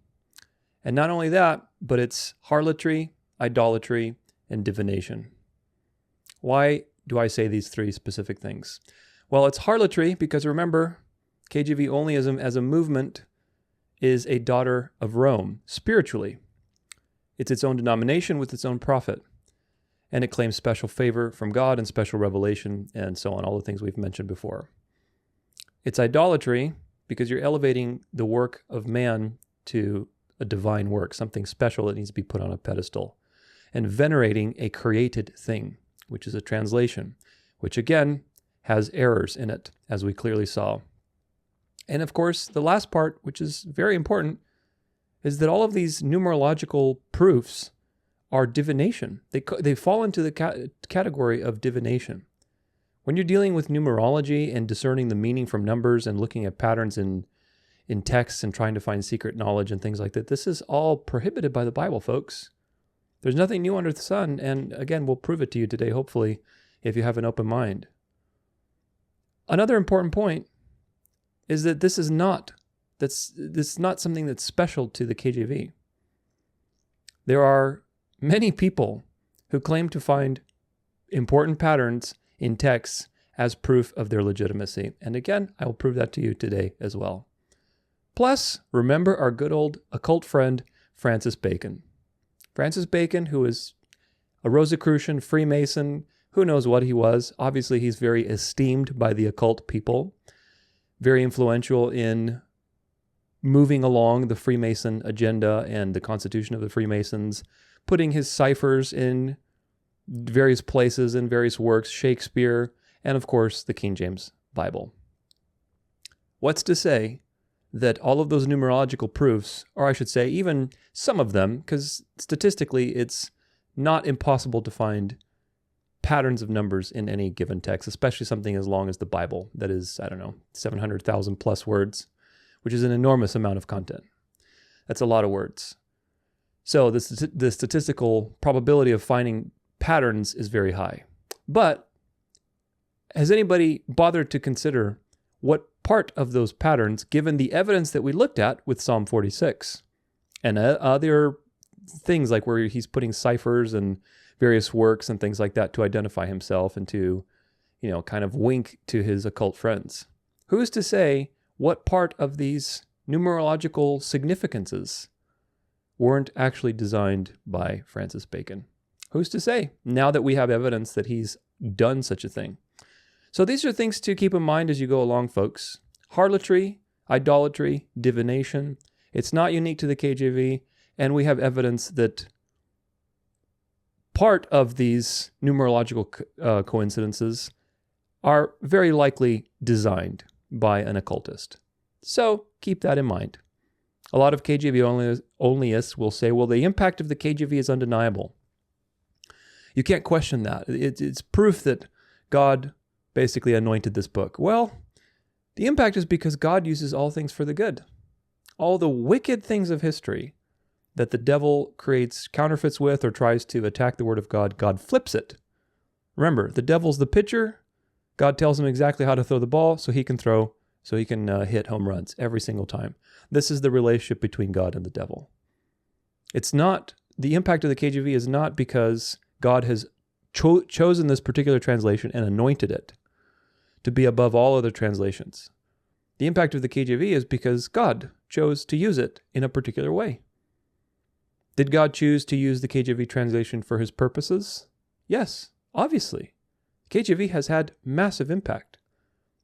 And not only that, but it's harlotry, idolatry, and divination. Why do I say these 3 specific things? Well, it's harlotry because remember, KJV Onlyism as a movement is a daughter of Rome, spiritually. It's its own denomination with its own prophet. And it claims special favor from God and special revelation and so on, all the things we've mentioned before. It's idolatry because you're elevating the work of man to a divine work, something special that needs to be put on a pedestal, and venerating a created thing, which is a translation, which again has errors in it, as we clearly saw. And of course, the last part, which is very important, is that all of these numerological proofs are divination. They fall into the category of divination. When you're dealing with numerology and discerning the meaning from numbers and looking at patterns in texts and trying to find secret knowledge and things like that, this is all prohibited by the Bible, folks. There's nothing new under the sun, and again, we'll prove it to you today, hopefully, if you have an open mind. Another important point is that this is not something that's special to the KJV. There are many people who claim to find important patterns in texts as proof of their legitimacy. And again, I will prove that to you today as well. Plus, remember our good old occult friend, Francis Bacon. Francis Bacon, who is a Rosicrucian, Freemason, who knows what he was. Obviously, he's very esteemed by the occult people, very influential in moving along the Freemason agenda and the constitution of the Freemasons, putting his ciphers in various places in various works, Shakespeare, and of course, the King James Bible. What's to say that all of those numerological proofs, or I should say even some of them, because statistically it's not impossible to find patterns of numbers in any given text, especially something as long as the Bible, that is, 700,000 plus words, which is an enormous amount of content. That's a lot of words. So the statistical probability of finding patterns is very high. But has anybody bothered to consider what part of those patterns, given the evidence that we looked at with Psalm 46 and other things like where he's putting ciphers and various works and things like that to identify himself and to, kind of wink to his occult friends? Who's to say what part of these numerological significances weren't actually designed by Francis Bacon? Who's to say, now that we have evidence that he's done such a thing? So these are things to keep in mind as you go along, folks. Harlotry, idolatry, divination. It's not unique to the KJV, and we have evidence that part of these numerological coincidences are very likely designed by an occultist. So keep that in mind. A lot of KJV onlyists will say, well, the impact of the KJV is undeniable. You can't question that. It's proof that God basically anointed this book. Well, the impact is because God uses all things for the good. All the wicked things of history that the devil creates counterfeits with or tries to attack the word of God, God flips it. Remember, the devil's the pitcher. God tells him exactly how to throw the ball so he can hit home runs every single time. This is the relationship between God and the devil. It's not, the impact of the KJV is not because God has chosen this particular translation and anointed it to be above all other translations. The impact of the KJV is because God chose to use it in a particular way. Did God choose to use the KJV translation for his purposes? Yes, obviously. KJV has had massive impact.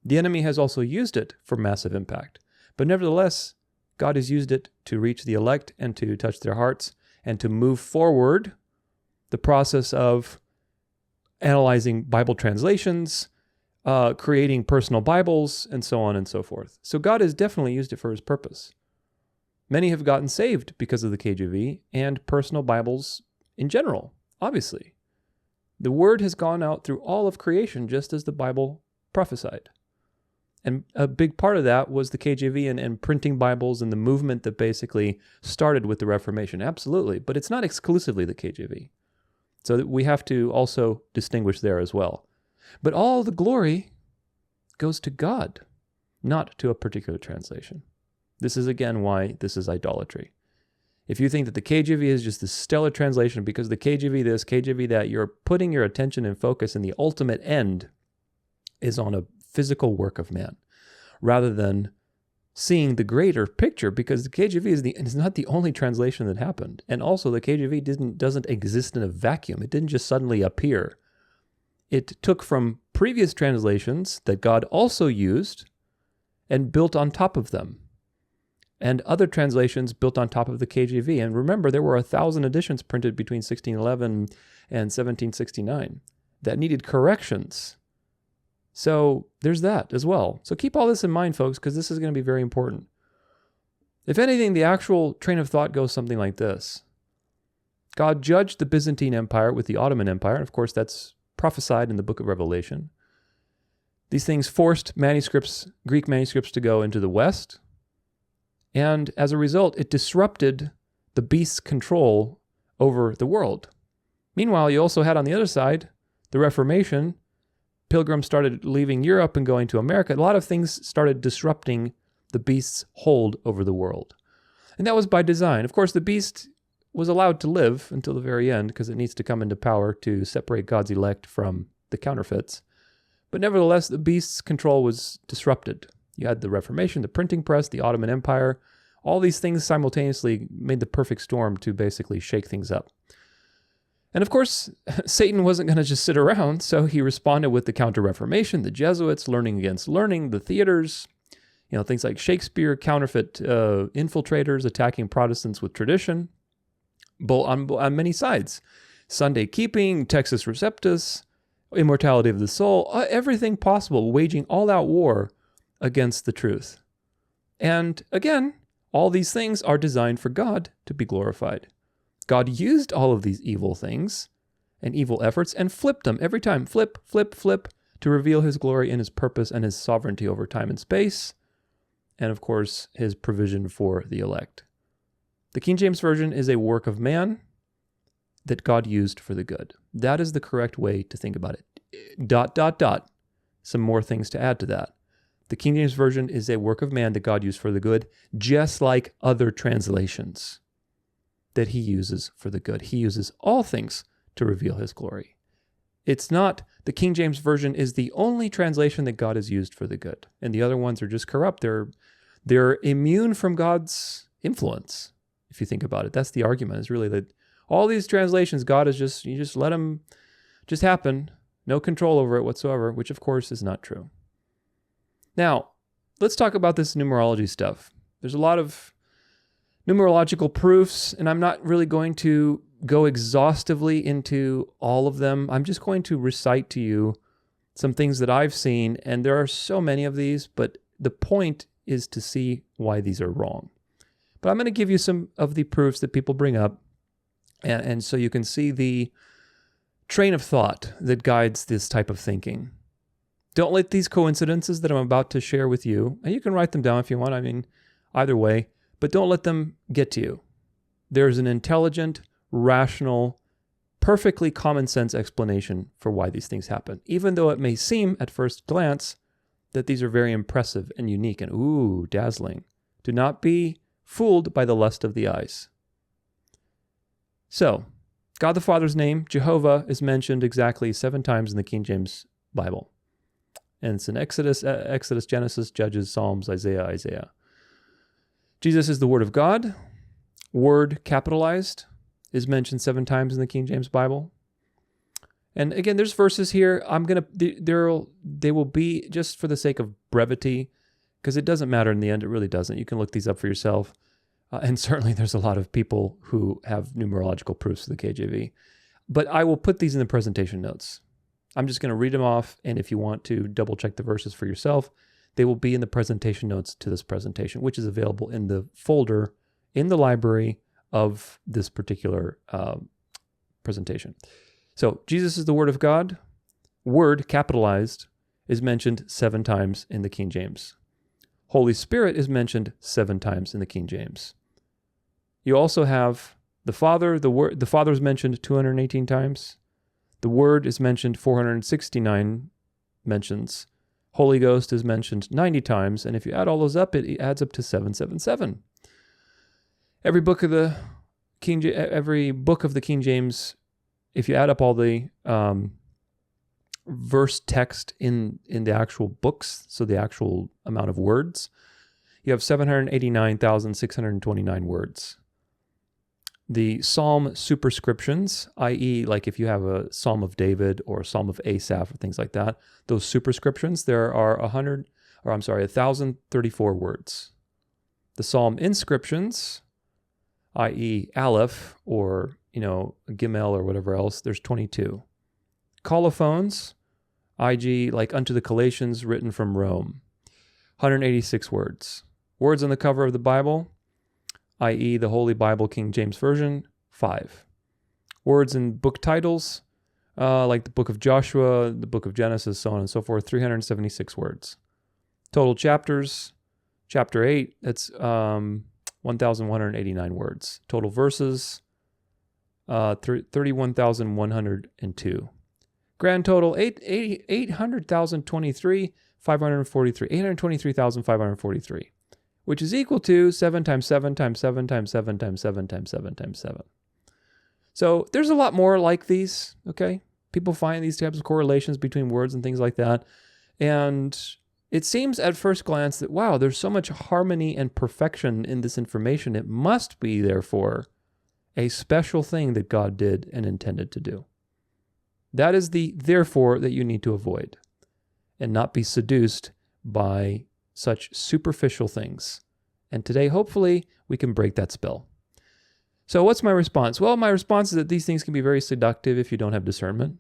The enemy has also used it for massive impact. But nevertheless, God has used it to reach the elect and to touch their hearts and to move forward the process of analyzing Bible translations, creating personal Bibles, and so on and so forth. So God has definitely used it for his purpose. Many have gotten saved because of the KJV and personal Bibles in general, obviously. The word has gone out through all of creation just as the Bible prophesied. And a big part of that was the KJV and printing Bibles and the movement that basically started with the Reformation. Absolutely. But it's not exclusively the KJV. So that we have to also distinguish there as well. But all the glory goes to God, not to a particular translation. This is again why this is idolatry. If you think that the KJV is just this stellar translation because the KJV this, KJV that, you're putting your attention and focus and the ultimate end is on a physical work of man, rather than seeing the greater picture, because the KJV is not the only translation that happened. And also the KJV doesn't exist in a vacuum. It didn't just suddenly appear. It took from previous translations that God also used and built on top of them, and other translations built on top of the KJV. And remember, there were 1,000 editions printed between 1611 and 1769 that needed corrections. So there's that as well. So keep all this in mind, folks, because this is going to be very important. If anything, the actual train of thought goes something like this. God judged the Byzantine Empire with the Ottoman Empire, and of course that's prophesied in the book of Revelation. These things forced manuscripts, Greek manuscripts, to go into the West, and as a result, it disrupted the beast's control over the world. Meanwhile, you also had on the other side the Reformation. Pilgrims started leaving Europe and going to America. A lot of things started disrupting the beast's hold over the world. And that was by design. Of course, the beast was allowed to live until the very end because it needs to come into power to separate God's elect from the counterfeits. But nevertheless, the beast's control was disrupted. You had the Reformation, the printing press, the Ottoman Empire. All these things simultaneously made the perfect storm to basically shake things up. And of course, Satan wasn't going to just sit around, so he responded with the Counter-Reformation, the Jesuits, learning against learning, the theaters, things like Shakespeare, counterfeit infiltrators attacking Protestants with tradition, on many sides. Sunday keeping, Textus Receptus, immortality of the soul, everything possible, waging all-out war against the truth. And again, all these things are designed for God to be glorified. God used all of these evil things and evil efforts and flipped them every time. Flip, flip, flip, to reveal his glory and his purpose and his sovereignty over time and space. And of course, his provision for the elect. The King James Version is a work of man that God used for the good. That is the correct way to think about it. ... Some more things to add to that. The King James Version is a work of man that God used for the good, just like other translations that he uses for the good. He uses all things to reveal his glory. It's not, the King James Version is the only translation that God has used for the good. And the other ones are just corrupt. They're immune from God's influence, if you think about it. That's the argument, is really that all these translations, God is you just let them just happen, no control over it whatsoever, which of course is not true. Now, let's talk about this numerology stuff. There's a lot of numerological proofs, and I'm not really going to go exhaustively into all of them. I'm just going to recite to you some things that I've seen, and there are so many of these, but the point is to see why these are wrong. But I'm going to give you some of the proofs that people bring up, and so you can see the train of thought that guides this type of thinking. Don't let these coincidences that I'm about to share with you, and you can write them down if you want, I mean, either way, but don't let them get to you. There's an intelligent, rational, perfectly common sense explanation for why these things happen, even though it may seem at first glance that these are very impressive and unique and dazzling. Do not be fooled by the lust of the eyes. So, God the Father's name, Jehovah, is mentioned exactly 7 times in the King James Bible. And it's in Exodus, Genesis, Judges, Psalms, Isaiah. Jesus is the Word of God. Word capitalized is mentioned 7 times in the King James Bible. And again, there's verses here. They will be, just for the sake of brevity, because it doesn't matter in the end. It really doesn't. You can look these up for yourself. And certainly there's a lot of people who have numerological proofs of the KJV. But I will put these in the presentation notes. I'm just going to read them off, and if you want to double check the verses for yourself, they will be in the presentation notes to this presentation, which is available in the folder in the library of this particular presentation. So Jesus is the Word of God. Word, capitalized, is mentioned 7 times in the King James. Holy Spirit is mentioned 7 times in the King James. You also have the Father. The Father is mentioned 218 times. The Word is mentioned 469 mentions. Holy Ghost is mentioned 90 times, and if you add all those up, it adds up to 777. Every book of the King James, if you add up all the verse text in the actual books, so the actual amount of words, you have 789,629 words. The Psalm superscriptions, i.e., like if you have a Psalm of David or a Psalm of Asaph or things like that, those superscriptions, there are 1,034 words. The Psalm inscriptions, i.e., Aleph or Gimel or whatever else, there's 22. Colophons, i.g., like unto the Colossians written from Rome, 186 words. Words on the cover of the Bible, i.e. the Holy Bible King James Version, 5. Words in book titles, like the book of Joshua, the book of Genesis, so on and so forth, 376 words. Total chapters, chapter 8, that's 1,189 words. Total verses, 31,102. Grand total, 800,023, 543, 823,543. Which is equal to 7 times 7 times 7 times 7 times 7 times 7 times 7. So there's a lot more like these, okay? People find these types of correlations between words and things like that. And it seems at first glance that, wow, there's so much harmony and perfection in this information. It must be, therefore, a special thing that God did and intended to do. That is the therefore that you need to avoid and not be seduced by such superficial things. And today, hopefully, we can break that spell. So what's my response? Well, my response is that these things can be very seductive if you don't have discernment.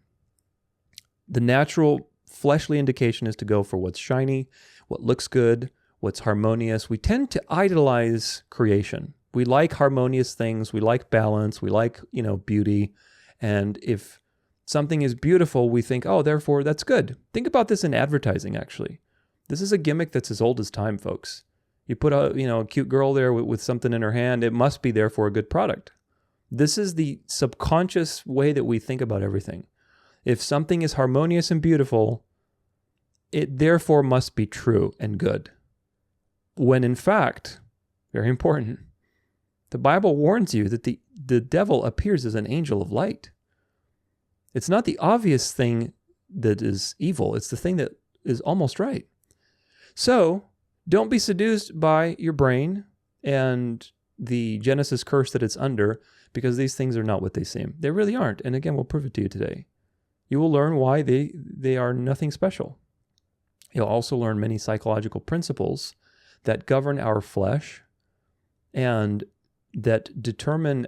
The natural fleshly indication is to go for what's shiny, what looks good, what's harmonious. We tend to idolize creation. We like harmonious things. We like balance. We like, beauty. And if something is beautiful, we think, oh, therefore, that's good. Think about this in advertising, actually. This is a gimmick that's as old as time, folks. You put a cute girl there with something in her hand, it must be therefore a good product. This is the subconscious way that we think about everything. If something is harmonious and beautiful, it therefore must be true and good. When in fact, very important, the Bible warns you that the devil appears as an angel of light. It's not the obvious thing that is evil, it's the thing that is almost right. So, don't be seduced by your brain and the Genesis curse that it's under, because these things are not what they seem. They really aren't. And again, we'll prove it to you today. You will learn why they are nothing special. You'll also learn many psychological principles that govern our flesh and that determine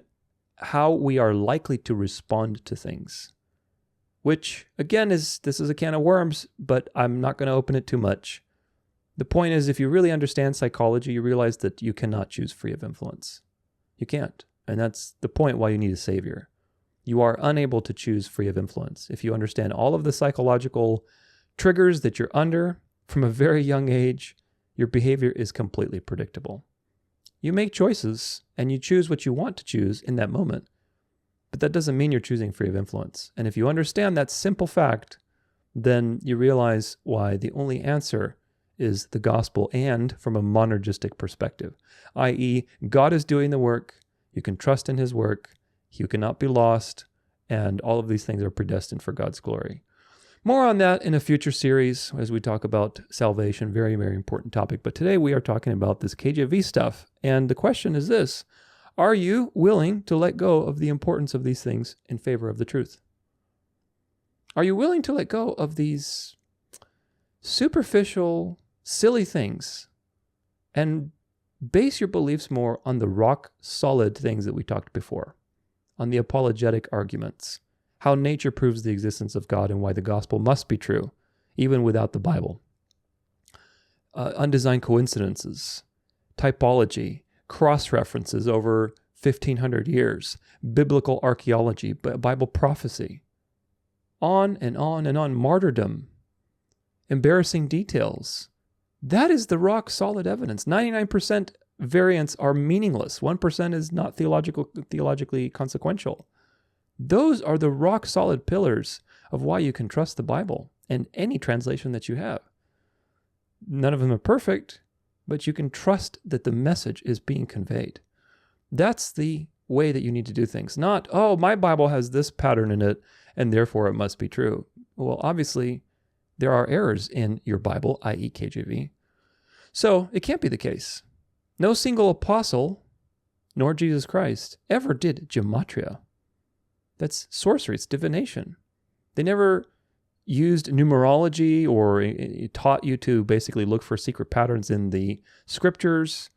how we are likely to respond to things. Which, again, this is a can of worms, but I'm not going to open it too much. The point is, if you really understand psychology, you realize that you cannot choose free of influence. You can't. And that's the point why you need a savior. You are unable to choose free of influence. If you understand all of the psychological triggers that you're under from a very young age, your behavior is completely predictable. You make choices and you choose what you want to choose in that moment, but that doesn't mean you're choosing free of influence. And if you understand that simple fact, then you realize why the only answer is the gospel, and from a monergistic perspective, i.e., God is doing the work, you can trust in his work, you cannot be lost, and all of these things are predestined for God's glory. More on that in a future series as we talk about salvation. Very, very important topic. But today we are talking about this KJV stuff. And the question is this: are you willing to let go of the importance of these things in favor of the truth? Are you willing to let go of these superficial, silly things and base your beliefs more on the rock solid things that we talked before, on the apologetic arguments, how nature proves the existence of God and why the gospel must be true, even without the Bible, undesigned coincidences, typology, cross-references over 1,500 years, biblical archaeology, Bible prophecy, on and on and on, martyrdom, embarrassing details. That is the rock-solid evidence. 99% variants are meaningless. 1% is not theologically consequential. Those are the rock-solid pillars of why you can trust the Bible and any translation that you have. None of them are perfect, but you can trust that the message is being conveyed. That's the way that you need to do things. Not, oh, my Bible has this pattern in it, and therefore it must be true. Well, obviously, there are errors in your Bible, i.e. KJV. So it can't be the case. No single apostle, nor Jesus Christ, ever did gematria. That's sorcery, it's divination. They never used numerology or taught you to basically look for secret patterns in the scriptures.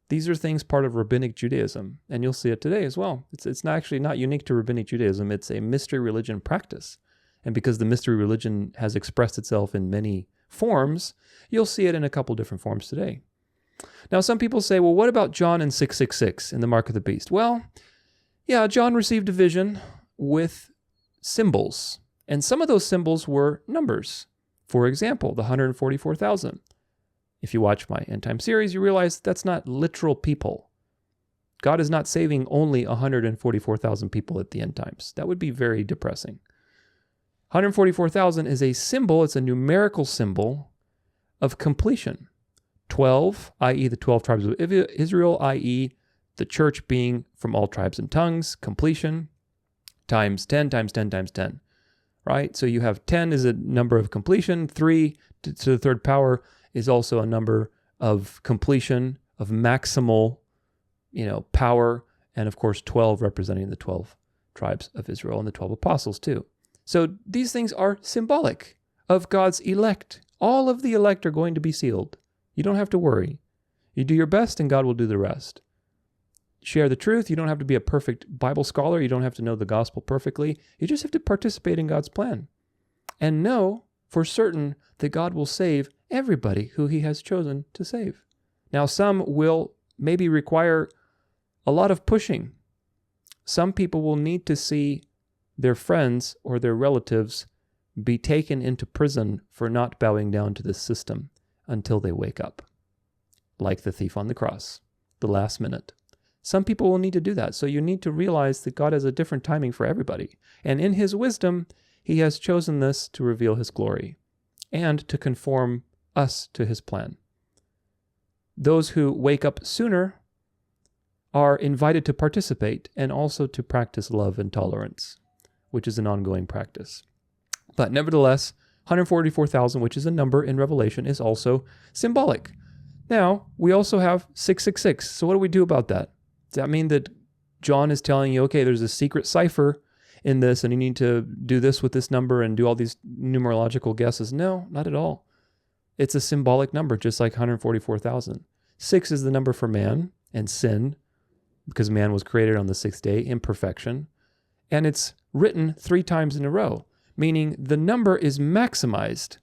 These are things part of rabbinic Judaism, and you'll see it today as well. It's not actually not unique to rabbinic Judaism. It's a mystery religion practice. And because the mystery religion has expressed itself in many forms, you'll see it in a couple different forms today. Now, some people say, well, what about John in 666 in the Mark of the Beast? Well, yeah, John received a vision with symbols, and some of those symbols were numbers. For example, the 144,000. If you watch my End Time series, you realize that's not literal people. God is not saving only 144,000 people at the end times. That would be very depressing. 144,000 is a symbol, it's a numerical symbol of completion. 12, i.e. the 12 tribes of Israel, i.e. the church being from all tribes and tongues, completion, times 10 times 10 times 10, right? So you have 10 is a number of completion, 3 to the third power is also a number of completion, of maximal, power, and of course 12 representing the 12 tribes of Israel and the 12 apostles too. So these things are symbolic of God's elect. All of the elect are going to be sealed. You don't have to worry. You do your best and God will do the rest. Share the truth. You don't have to be a perfect Bible scholar. You don't have to know the gospel perfectly. You just have to participate in God's plan and know for certain that God will save everybody who he has chosen to save. Now, some will maybe require a lot of pushing. Some people will need to see their friends or their relatives be taken into prison for not bowing down to this system until they wake up, like the thief on the cross, the last minute. Some people will need to do that. So you need to realize that God has a different timing for everybody. And in his wisdom, he has chosen this to reveal his glory and to conform us to his plan. Those who wake up sooner are invited to participate and also to practice love and tolerance, which is an ongoing practice. But nevertheless, 144,000, which is a number in Revelation, is also symbolic. Now, we also have 666. So what do we do about that? Does that mean that John is telling you, okay, there's a secret cipher in this and you need to do this with this number and do all these numerological guesses? No, not at all. It's a symbolic number, just like 144,000. 6 is the number for man and sin, because man was created on the sixth day, imperfection. And it's written 3 times in a row, meaning the number is maximized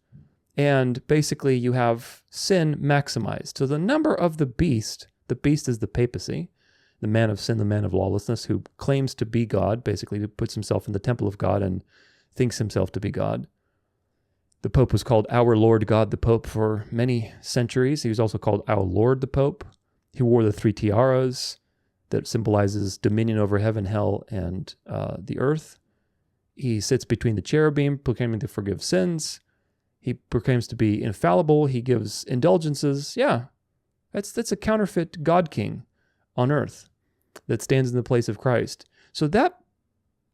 And basically you have sin maximized. So the number of the beast is the papacy, the man of sin, the man of lawlessness, who claims to be God, basically who puts himself in the temple of God and thinks himself to be God. The Pope was called Our Lord God the Pope for many centuries. He was also called Our Lord the Pope. He wore the 3 tiaras that symbolizes dominion over heaven, hell, and the earth. He sits between the cherubim, proclaiming to forgive sins. He proclaims to be infallible. He gives indulgences. Yeah, that's a counterfeit God King on earth that stands in the place of Christ. So that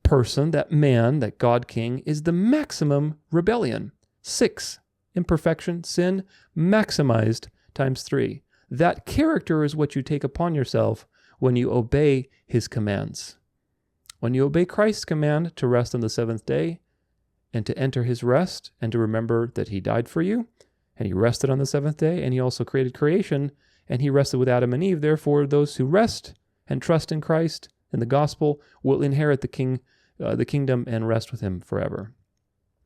person, that man, that God King, is the maximum rebellion. 6, imperfection, sin, maximized times 3. That character is what you take upon yourself when you obey his commands. When you obey Christ's command to rest on the 7th day and to enter his rest and to remember that he died for you, and he rested on the 7th day, and he also created creation, and he rested with Adam and Eve. Therefore, those who rest and trust in Christ and the gospel will inherit the kingdom and rest with him forever.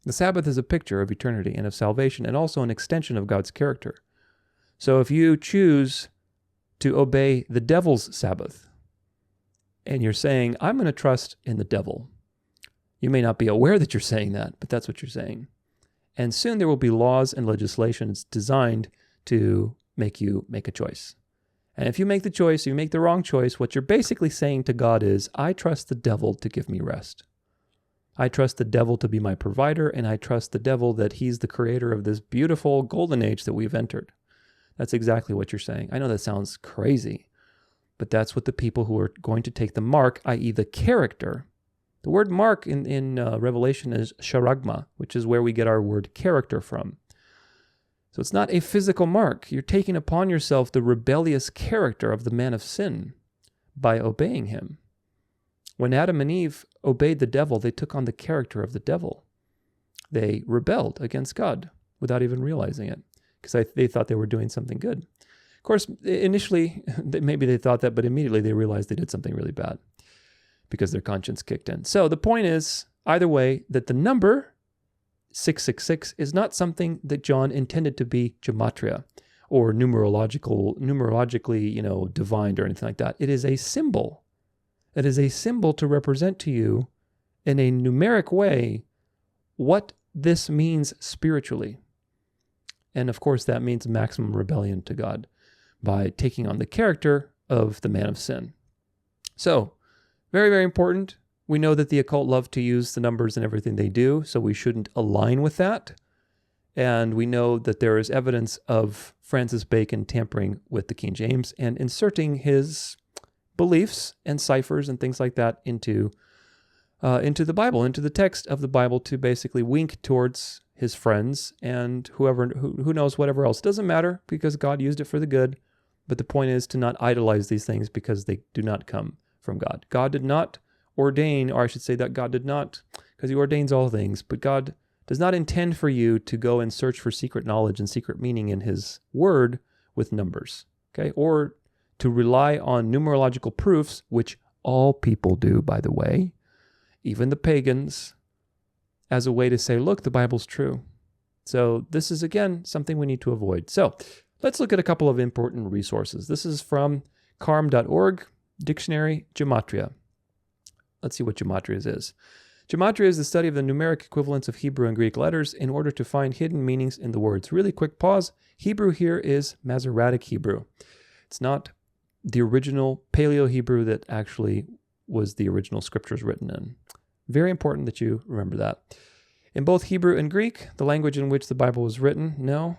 The Sabbath is a picture of eternity and of salvation, and also an extension of God's character. So if you choose to obey the devil's Sabbath, and you're saying, I'm going to trust in the devil, you may not be aware that you're saying that, but that's what you're saying. And soon there will be laws and legislations designed to make you make a choice. And if you make the choice, you make the wrong choice, what you're basically saying to God is, I trust the devil to give me rest. I trust the devil to be my provider, and I trust the devil that he's the creator of this beautiful golden age that we've entered. That's exactly what you're saying. I know that sounds crazy, but that's what the people who are going to take the mark, i.e. the character. The word mark in Revelation is charagma, which is where we get our word character from. So it's not a physical mark. You're taking upon yourself the rebellious character of the man of sin by obeying him. When Adam and Eve obeyed the devil, they took on the character of the devil. They rebelled against God without even realizing it, because they thought they were doing something good. Of course, initially, maybe they thought that, but immediately they realized they did something really bad because their conscience kicked in. So the point is, either way, that the number 666 is not something that John intended to be gematria or numerologically, divined or anything like that. It is a symbol. It is a symbol to represent to you in a numeric way what this means spiritually. And of course, that means maximum rebellion to God by taking on the character of the man of sin. So, very, very important. We know that the occult love to use the numbers in everything they do, so we shouldn't align with that. And we know that there is evidence of Francis Bacon tampering with the King James and inserting his beliefs and ciphers and things like that into the Bible, into the text of the Bible, to basically wink towards his friends and who knows, whatever else. It doesn't matter, because God used it for the good. But the point is to not idolize these things, because they do not come from God. God did not ordain, or I should say that God did not, because he ordains all things, but God does not intend for you to go and search for secret knowledge and secret meaning in his word with numbers, okay? Or to rely on numerological proofs, which all people do, by the way, even the pagans, as a way to say, look, the Bible's true. So this is, again, something we need to avoid. So let's look at a couple of important resources. This is from carm.org, Dictionary, Gematria. Let's see what gematria is. Gematria is the study of the numeric equivalents of Hebrew and Greek letters in order to find hidden meanings in the words. Really quick pause. Hebrew here is Masoretic Hebrew. It's not the original Paleo-Hebrew that actually was the original scriptures written in. Very important that you remember that. In both Hebrew and Greek, the language in which the Bible was written, no,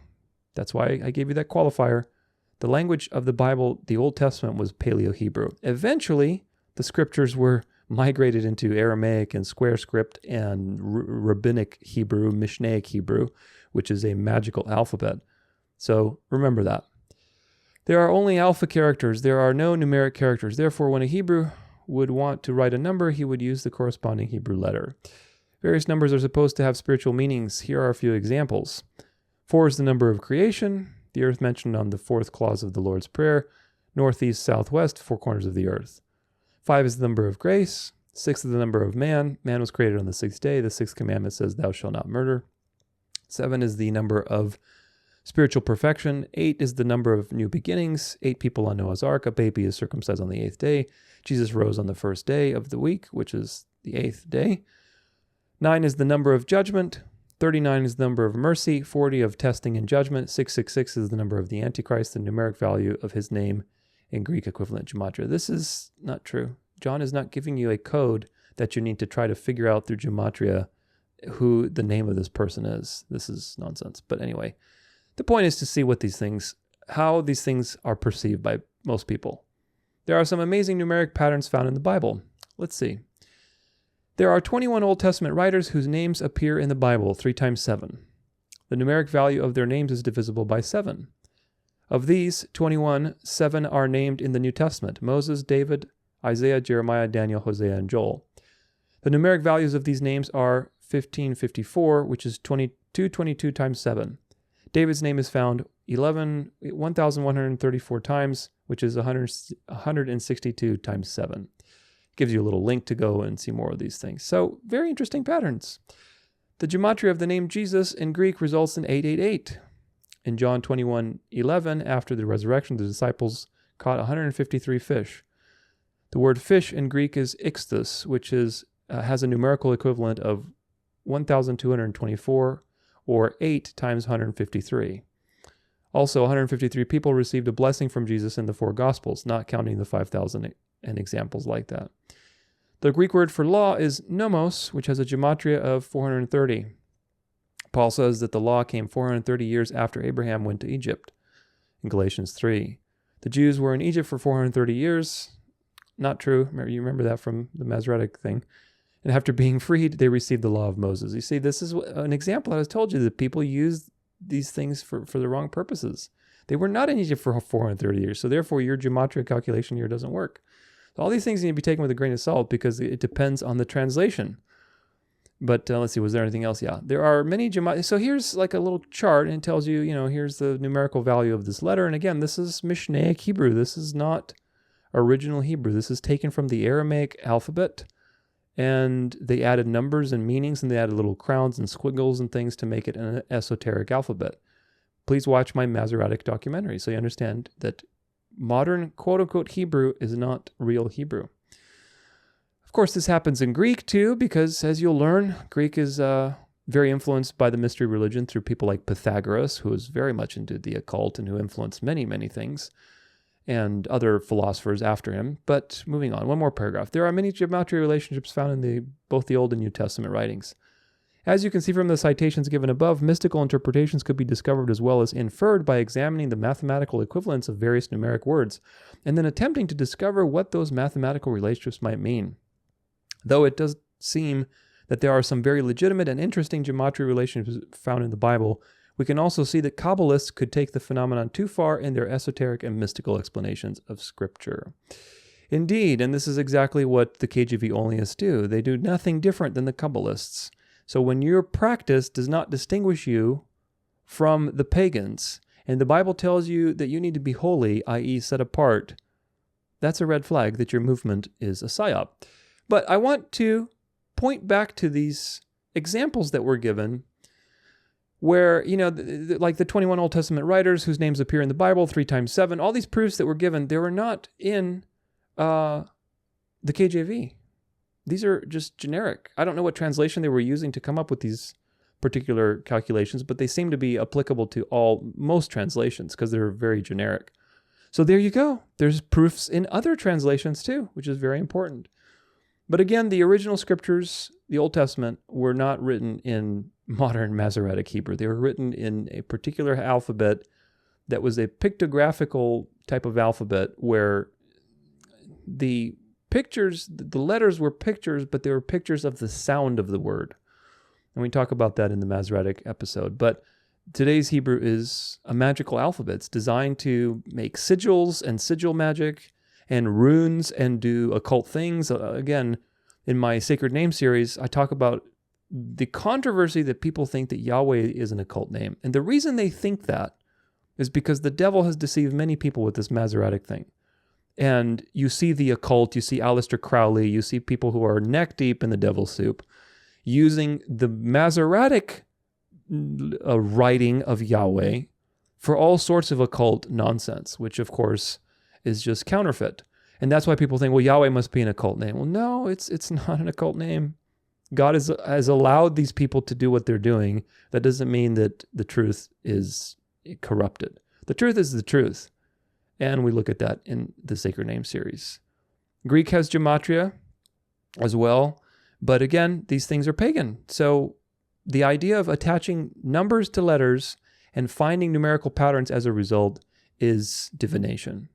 that's why I gave you that qualifier. The language of the Bible, the Old Testament, was Paleo-Hebrew. Eventually, the scriptures were migrated into Aramaic and square script and rabbinic Hebrew, Mishnaic Hebrew, which is a magical alphabet. So remember that. There are only alpha characters. There are no numeric characters. Therefore, when a Hebrew would want to write a number, he would use the corresponding Hebrew letter. Various numbers are supposed to have spiritual meanings. Here are a few examples. 4 is the number of creation, the earth mentioned on the 4th clause of the Lord's Prayer, northeast, southwest, 4 corners of the earth. 5 is the number of grace. 6 is the number of man. Man was created on the 6th day. The 6th commandment says, thou shalt not murder. 7 is the number of spiritual perfection. 8 is the number of new beginnings. 8 people on Noah's Ark. A baby is circumcised on the 8th day. Jesus rose on the first day of the week, which is the 8th day. 9 is the number of judgment. 39 is the number of mercy. 40 of testing and judgment. 666 is the number of the Antichrist, the numeric value of his name in Greek equivalent gematria. This is not true. John is not giving you a code that you need to try to figure out through gematria who the name of this person is. This is nonsense. But anyway, the point is to see how these things are perceived by most people. There are some amazing numeric patterns found in the Bible. Let's see. There are 21 Old Testament writers whose names appear in the Bible 3 times 7. The numeric value of their names is divisible by 7. Of these 21, 7 are named in the New Testament: Moses, David, Isaiah, Jeremiah, Daniel, Hosea, and Joel. The numeric values of these names are 1554, which is 2222 times 7. David's name is found 1,134 times, which is 162 times 7. Gives you a little link to go and see more of these things. So, very interesting patterns. The gematria of the name Jesus in Greek results in 888. In John 21:11, after the resurrection, the disciples caught 153 fish. The word fish in Greek is ixtus, which has a numerical equivalent of 1,224, or 8 times 153. Also, 153 people received a blessing from Jesus in the 4 Gospels, not counting the 5,000 and examples like that. The Greek word for law is nomos, which has a gematria of 430. Paul says that the law came 430 years after Abraham went to Egypt in Galatians 3. The Jews were in Egypt for 430 years. Not true. You remember that from the Masoretic thing. And after being freed, they received the law of Moses. You see, this is an example I told you that people use these things for the wrong purposes. They were not in Egypt for 430 years, so therefore your gematria calculation here doesn't work. So all these things need to be taken with a grain of salt because it depends on the translation. But let's see, was there anything else? Yeah, there are many gematria. So here's like a little chart and it tells you, here's the numerical value of this letter. And again, this is Mishnaic Hebrew. This is not original Hebrew. This is taken from the Aramaic alphabet. And they added numbers and meanings, and they added little crowns and squiggles and things to make it an esoteric alphabet. Please watch my Masoretic documentary so you understand that modern quote-unquote Hebrew is not real Hebrew. Of course, this happens in Greek too, because as you'll learn, Greek is very influenced by the mystery religion through people like Pythagoras, who was very much into the occult and who influenced many, many things, and other philosophers after him. But moving on, one more paragraph. There are many gematria relationships found in both the Old and New Testament writings. As you can see from the citations given above, mystical interpretations could be discovered as well as inferred by examining the mathematical equivalents of various numeric words, and then attempting to discover what those mathematical relationships might mean. Though it does seem that there are some very legitimate and interesting gematria relationships found in the Bible, we can also see that Kabbalists could take the phenomenon too far in their esoteric and mystical explanations of Scripture. Indeed, and this is exactly what the KJV Onlyists do. They do nothing different than the Kabbalists. So when your practice does not distinguish you from the pagans, and the Bible tells you that you need to be holy, i.e. set apart, that's a red flag that your movement is a psyop. But I want to point back to these examples that were given where, like the 21 Old Testament writers whose names appear in the Bible 3 times 7, all these proofs that were given, they were not in the KJV. These are just generic. I don't know what translation they were using to come up with these particular calculations, but they seem to be applicable to most translations because they're very generic. So there you go. There's proofs in other translations too, which is very important. But again, the original scriptures, the Old Testament, were not written in modern Masoretic Hebrew. They were written in a particular alphabet that was a pictographical type of alphabet where the pictures, the letters were pictures, but they were pictures of the sound of the word. And we talk about that in the Masoretic episode. But today's Hebrew is a magical alphabet. It's designed to make sigils and sigil magic and runes and do occult things. Again, in my Sacred Name series, I talk about the controversy that people think that Yahweh is an occult name. And the reason they think that is because the devil has deceived many people with this Masoretic thing. And you see the occult, you see Aleister Crowley, you see people who are neck deep in the devil's soup using the Masoretic a writing of Yahweh for all sorts of occult nonsense, which of course is just counterfeit. And that's why people think, well, Yahweh must be an occult name. Well, no, it's not an occult name. God has allowed these people to do what they're doing. That doesn't mean that the truth is corrupted. The truth is the truth. And we look at that in the Sacred Name series. Greek has gematria as well. But again, these things are pagan. So the idea of attaching numbers to letters and finding numerical patterns as a result is divination.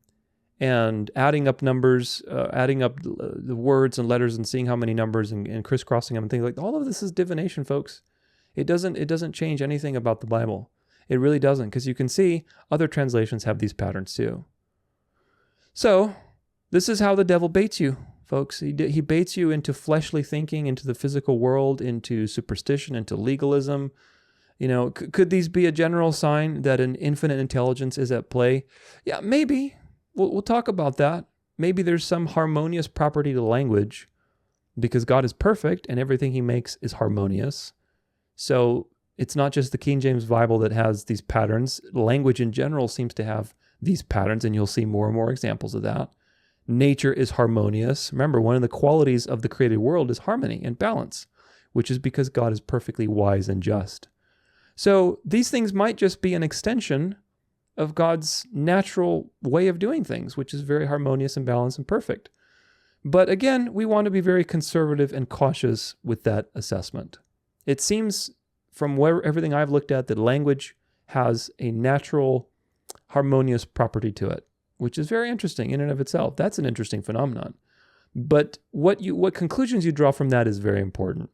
And adding up numbers, adding up the words and letters and seeing how many numbers and crisscrossing them and things like that, all of this is divination, folks. It doesn't change anything about the Bible. It really doesn't, because you can see other translations have these patterns too. So this is how the devil baits you, folks. He baits you into fleshly thinking, into the physical world, into superstition, into legalism. You know, could these be a general sign that an infinite intelligence is at play? Yeah, maybe. We'll talk about that. Maybe there's some harmonious property to language because God is perfect and everything he makes is harmonious. So it's not just the King James Bible that has these patterns. Language in general seems to have these patterns, and you'll see more and more examples of that. Nature is harmonious. Remember, one of the qualities of the created world is harmony and balance, which is because God is perfectly wise and just. So these things might just be an extension of God's natural way of doing things, which is very harmonious and balanced and perfect. But again, we want to be very conservative and cautious with that assessment. It seems from everything I've looked at that language has a natural harmonious property to it, which is very interesting in and of itself. That's an interesting phenomenon. But what conclusions you draw from that is very important.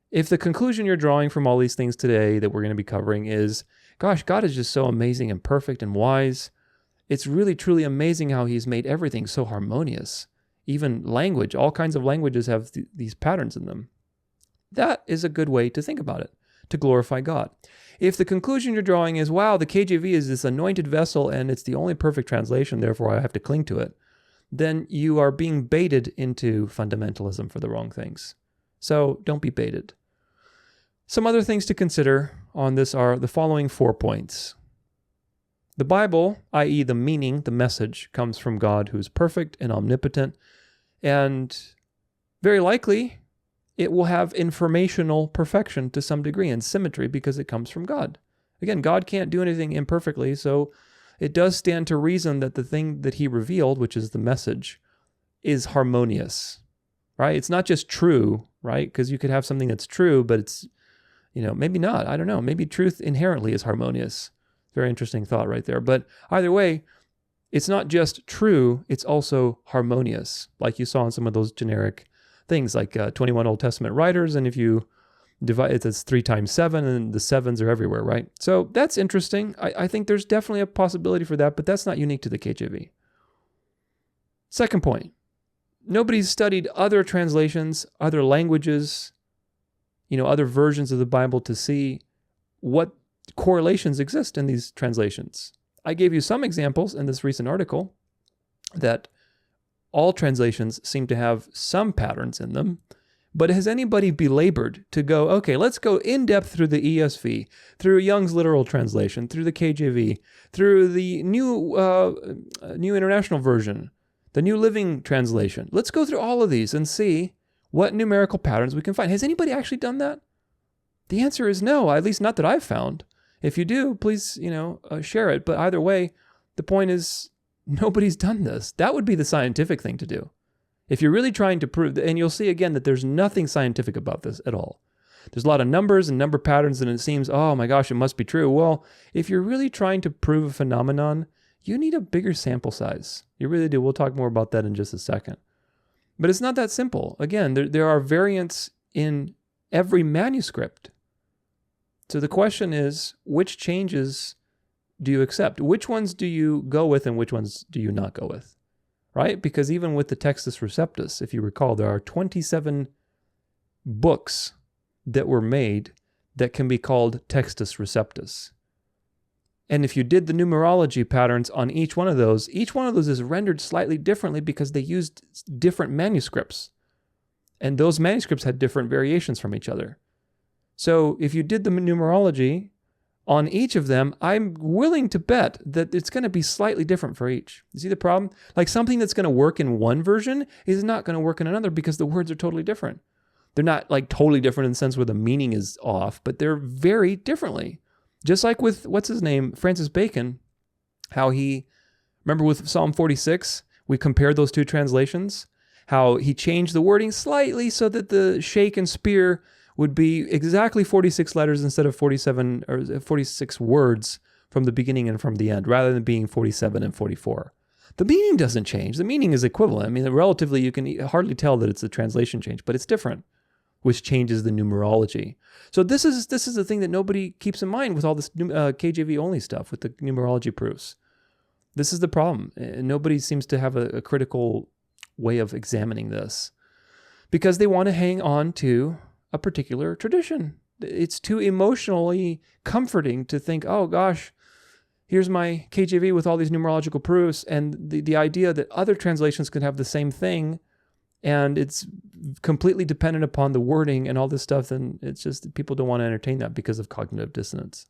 If the conclusion you're drawing from all these things today that we're going to be covering is, gosh, God is just so amazing and perfect and wise. It's really, truly amazing how he's made everything so harmonious. Even language, all kinds of languages have these patterns in them. That is a good way to think about it, to glorify God. If the conclusion you're drawing is, wow, the KJV is this anointed vessel and it's the only perfect translation, therefore I have to cling to it, then you are being baited into fundamentalism for the wrong things. So don't be baited. Some other things to consider on this are the following 4 points. The Bible, i.e. the meaning, the message, comes from God who is perfect and omnipotent, and very likely it will have informational perfection to some degree and symmetry because it comes from God. Again, God can't do anything imperfectly, so it does stand to reason that the thing that he revealed, which is the message, is harmonious, right? It's not just true, right? Because you could have something that's true, but it's, maybe not. I don't know. Maybe truth inherently is harmonious. Very interesting thought right there. But either way, it's not just true, it's also harmonious, like you saw in some of those generic things like 21 Old Testament writers, and if you divide it, it's 3 times 7, and the 7s are everywhere, right? So that's interesting. I think there's definitely a possibility for that, but that's not unique to the KJV. Second point, nobody's studied other translations, other languages, other versions of the Bible to see what correlations exist in these translations. I gave you some examples in this recent article that all translations seem to have some patterns in them, but has anybody belabored to go, okay, let's go in depth through the ESV, through Young's literal translation, through the KJV, through the New International Version, the New Living Translation. Let's go through all of these and see what numerical patterns we can find. Has anybody actually done that? The answer is no, at least not that I've found. If you do, please, share it. But either way, the point is nobody's done this. That would be the scientific thing to do. If you're really trying to prove, and you'll see again that there's nothing scientific about this at all. There's a lot of numbers and number patterns, and it seems, oh my gosh, it must be true. Well, if you're really trying to prove a phenomenon, you need a bigger sample size. You really do. We'll talk more about that in just a second. But it's not that simple. Again, there are variants in every manuscript. So the question is, which changes do you accept? Which ones do you go with and which ones do you not go with? Right? Because even with the Textus Receptus, if you recall, there are 27 books that were made that can be called Textus Receptus. And if you did the numerology patterns on each one of those is rendered slightly differently because they used different manuscripts. And those manuscripts had different variations from each other. So if you did the numerology on each of them, I'm willing to bet that it's going to be slightly different for each. You see the problem? Like something that's going to work in one version is not going to work in another because the words are totally different. They're not like totally different in the sense where the meaning is off, but they're very differently. Just like with, what's his name, Francis Bacon, remember with Psalm 46, we compared those two translations, how he changed the wording slightly so that the shake and spear would be exactly 46 letters instead of 47 or 46 words from the beginning and from the end, rather than being 47 and 44. The meaning doesn't change. The meaning is equivalent. I mean, relatively, you can hardly tell that it's a translation change, but it's different, which changes the numerology. So this is the thing that nobody keeps in mind with all this KJV only stuff, with the numerology proofs. This is the problem. Nobody seems to have a critical way of examining this because they want to hang on to a particular tradition. It's too emotionally comforting to think, oh gosh, here's my KJV with all these numerological proofs, and the idea that other translations could have the same thing, and it's completely dependent upon the wording and all this stuff, and it's just people don't want to entertain that because of cognitive dissonance.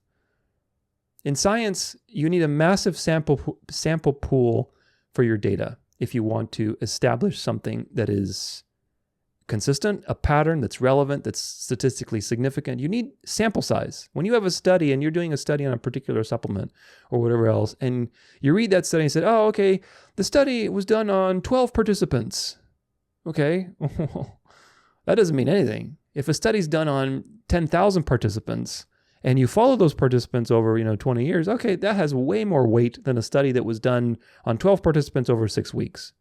In science, you need a massive sample pool for your data if you want to establish something that is consistent, a pattern that's relevant, that's statistically significant. You need sample size. When you have a study and you're doing a study on a particular supplement or whatever else, and you read that study and say, oh, okay, the study was done on 12 participants. Okay, that doesn't mean anything. If a study's done on 10,000 participants and you follow those participants over, 20 years, okay, that has way more weight than a study that was done on 12 participants over 6 weeks.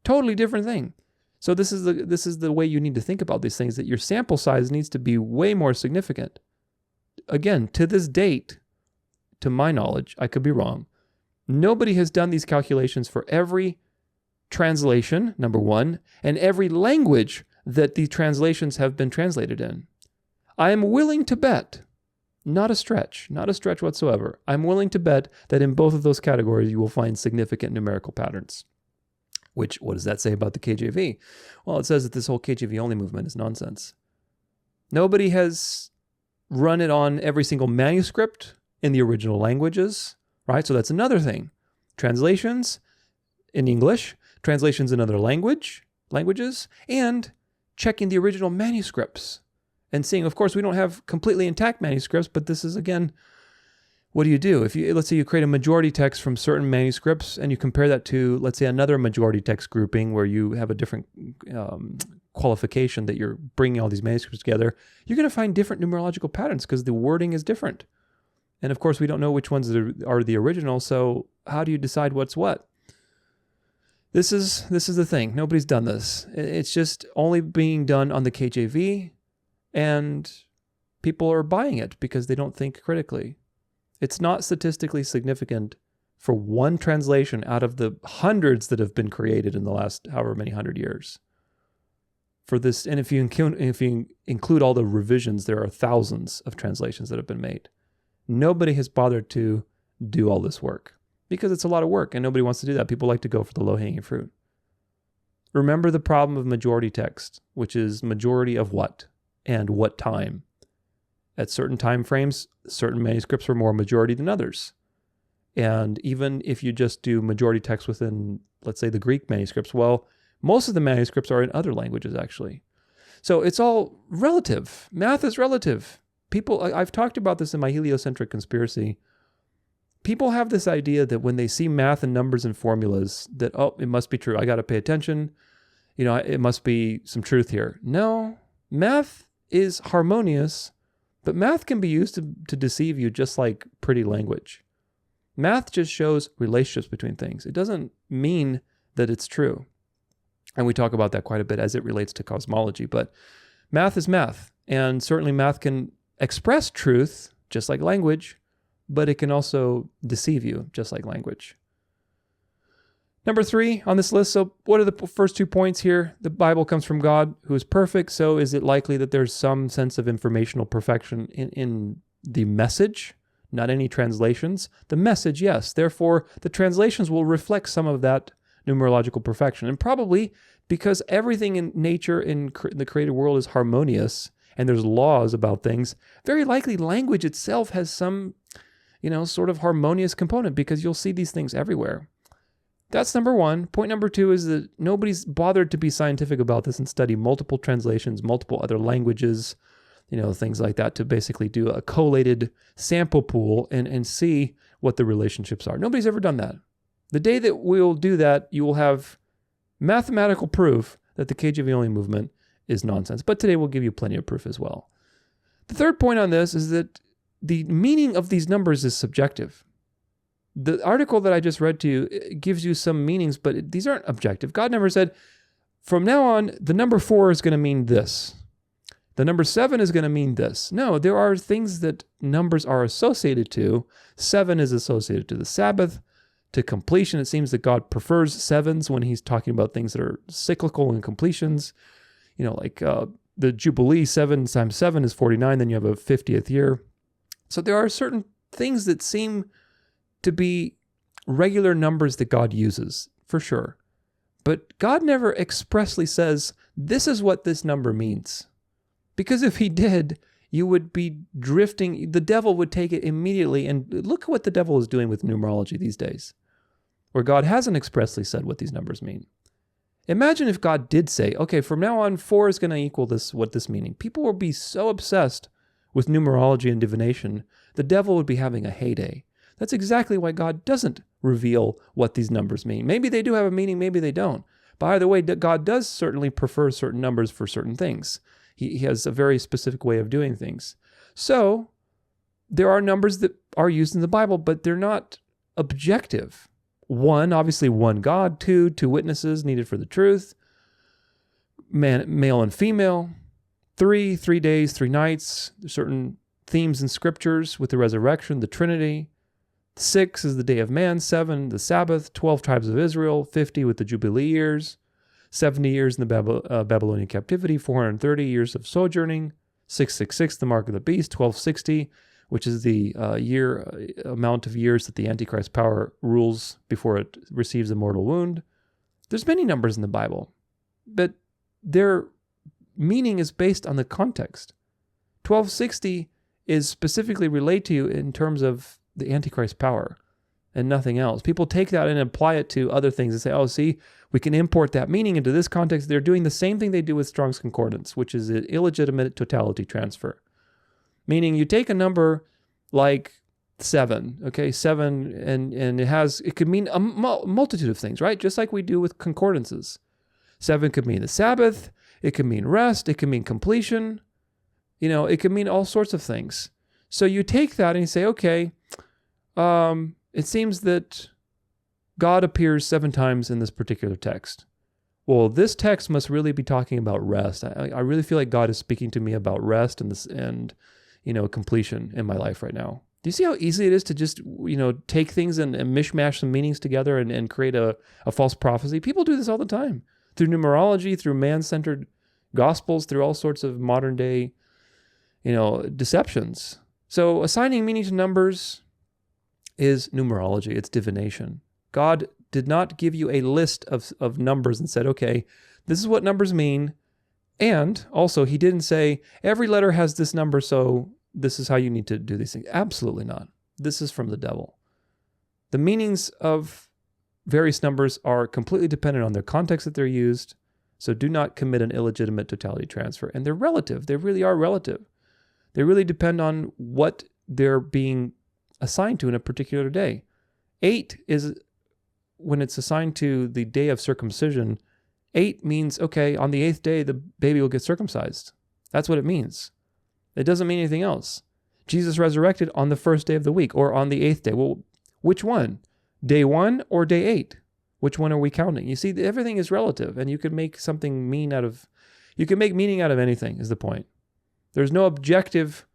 Totally different thing. So this is the way you need to think about these things, that your sample size needs to be way more significant. Again, to this date, to my knowledge, I could be wrong, nobody has done these calculations for every translation, number one, and every language that the translations have been translated in. I am willing to bet, not a stretch whatsoever, I'm willing to bet that in both of those categories you will find significant numerical patterns. What does that say about the KJV? Well, it says that this whole KJV only movement is nonsense. Nobody has run it on every single manuscript in the original languages, right? So that's another thing. Translations in English, translations in other languages, and checking the original manuscripts and seeing, of course, we don't have completely intact manuscripts, but this is, again, what do you do? Let's say you create a majority text from certain manuscripts and you compare that to, let's say, another majority text grouping where you have a different qualification that you're bringing all these manuscripts together, you're going to find different numerological patterns because the wording is different. And of course, we don't know which ones are the original, so how do you decide what's what? This is the thing. Nobody's done this. It's just only being done on the KJV, and people are buying it because they don't think critically. It's not statistically significant for one translation out of the hundreds that have been created in the last however many 100 years. For this, and if you include all the revisions, there are thousands of translations that have been made. Nobody has bothered to do all this work because it's a lot of work and nobody wants to do that. People like to go for the low-hanging fruit. Remember the problem of majority text, which is majority of what and what time. At certain time frames, certain manuscripts were more majority than others. And even if you just do majority text within, let's say, the Greek manuscripts, well, most of the manuscripts are in other languages, actually. So it's all relative. Math is relative. I've talked about this in my heliocentric conspiracy. People have this idea that when they see math and numbers and formulas, that, oh, it must be true. I got to pay attention. It must be some truth here. No, math is harmonious. But math can be used to deceive you just like pretty language. Math just shows relationships between things. It doesn't mean that it's true. And we talk about that quite a bit as it relates to cosmology. But math is math. And certainly math can express truth just like language, but it can also deceive you just like language. Number 3 on this list. So what are the first 2 points here? The Bible comes from God, who is perfect. So is it likely that there's some sense of informational perfection in the message? Not any translations. The message, yes. Therefore, the translations will reflect some of that numerological perfection. And probably because everything in nature, in the created world, is harmonious, and there's laws about things, very likely language itself has some, sort of harmonious component, because you'll see these things everywhere. That's number one. Point number two is that nobody's bothered to be scientific about this and study multiple translations, multiple other languages, things like that, to basically do a collated sample pool and see what the relationships are. Nobody's ever done that. The day that we'll do that, you will have mathematical proof that the KJV Only movement is nonsense. But today we'll give you plenty of proof as well. The third point on this is that the meaning of these numbers is subjective. The article that I just read to you gives you some meanings, but these aren't objective. God never said, from now on, the number 4 is going to mean this. The number 7 is going to mean this. No, there are things that numbers are associated to. 7 is associated to the Sabbath, to completion. It seems that God prefers 7s when he's talking about things that are cyclical and completions. Like the Jubilee, 7 times 7 is 49, then you have a 50th year. So there are certain things that seem to be regular numbers that God uses, for sure. But God never expressly says, this is what this number means. Because if he did, you would be drifting. The devil would take it immediately. And look at what the devil is doing with numerology these days, where God hasn't expressly said what these numbers mean. Imagine if God did say, okay, from now on, 4 is going to equal this, what this meaning. People will be so obsessed with numerology and divination, the devil would be having a heyday. That's exactly why God doesn't reveal what these numbers mean. Maybe they do have a meaning, maybe they don't. By the way, God does certainly prefer certain numbers for certain things. He has a very specific way of doing things. So there are numbers that are used in the Bible, but they're not objective. 1, obviously 1 God. 2 witnesses needed for the truth. Male and female. 3 days, 3 nights. There's certain themes in scriptures with the resurrection, the Trinity. 6 is the day of man. 7, the Sabbath. 12 tribes of Israel. 50 with the Jubilee years. 70 years in the Babylonian captivity. 430 years of sojourning. 666, the mark of the beast. 1260, which is the amount of years that the Antichrist power rules before it receives a mortal wound. There's many numbers in the Bible, but their meaning is based on the context. 1260 is specifically relayed to you in terms of the Antichrist power and nothing else. People take that and apply it to other things and say, oh, see, we can import that meaning into this context. They're doing the same thing they do with Strong's Concordance, which is an illegitimate totality transfer. Meaning you take a number like 7, okay, 7, and it could mean a multitude of things, right? Just like we do with concordances. 7 could mean the Sabbath, it could mean rest, it could mean completion, it could mean all sorts of things. So you take that and you say, okay, it seems that God appears 7 times in this particular text. Well, this text must really be talking about rest. I really feel like God is speaking to me about rest and completion in my life right now. Do you see how easy it is to just, take things and mishmash some meanings together and create a false prophecy? People do this all the time through numerology, through man-centered gospels, through all sorts of modern day, deceptions. So assigning meaning to numbers is numerology. It's divination. God did not give you a list of numbers and said, okay, this is what numbers mean. And also, he didn't say, every letter has this number, so this is how you need to do these things. Absolutely not. This is from the devil. The meanings of various numbers are completely dependent on their context that they're used, so do not commit an illegitimate totality transfer. And they're relative. They really are relative. They really depend on what they're being assigned to in a particular day. 8 is when it's assigned to the day of circumcision. 8 means, okay, on the 8th day, the baby will get circumcised. That's what it means. It doesn't mean anything else. Jesus resurrected on the first day of the week or on the 8th day. Well, which one? Day 1 or day 8? Which one are we counting? You see, everything is relative, and you can make something meaning out of anything, is the point. There's no objective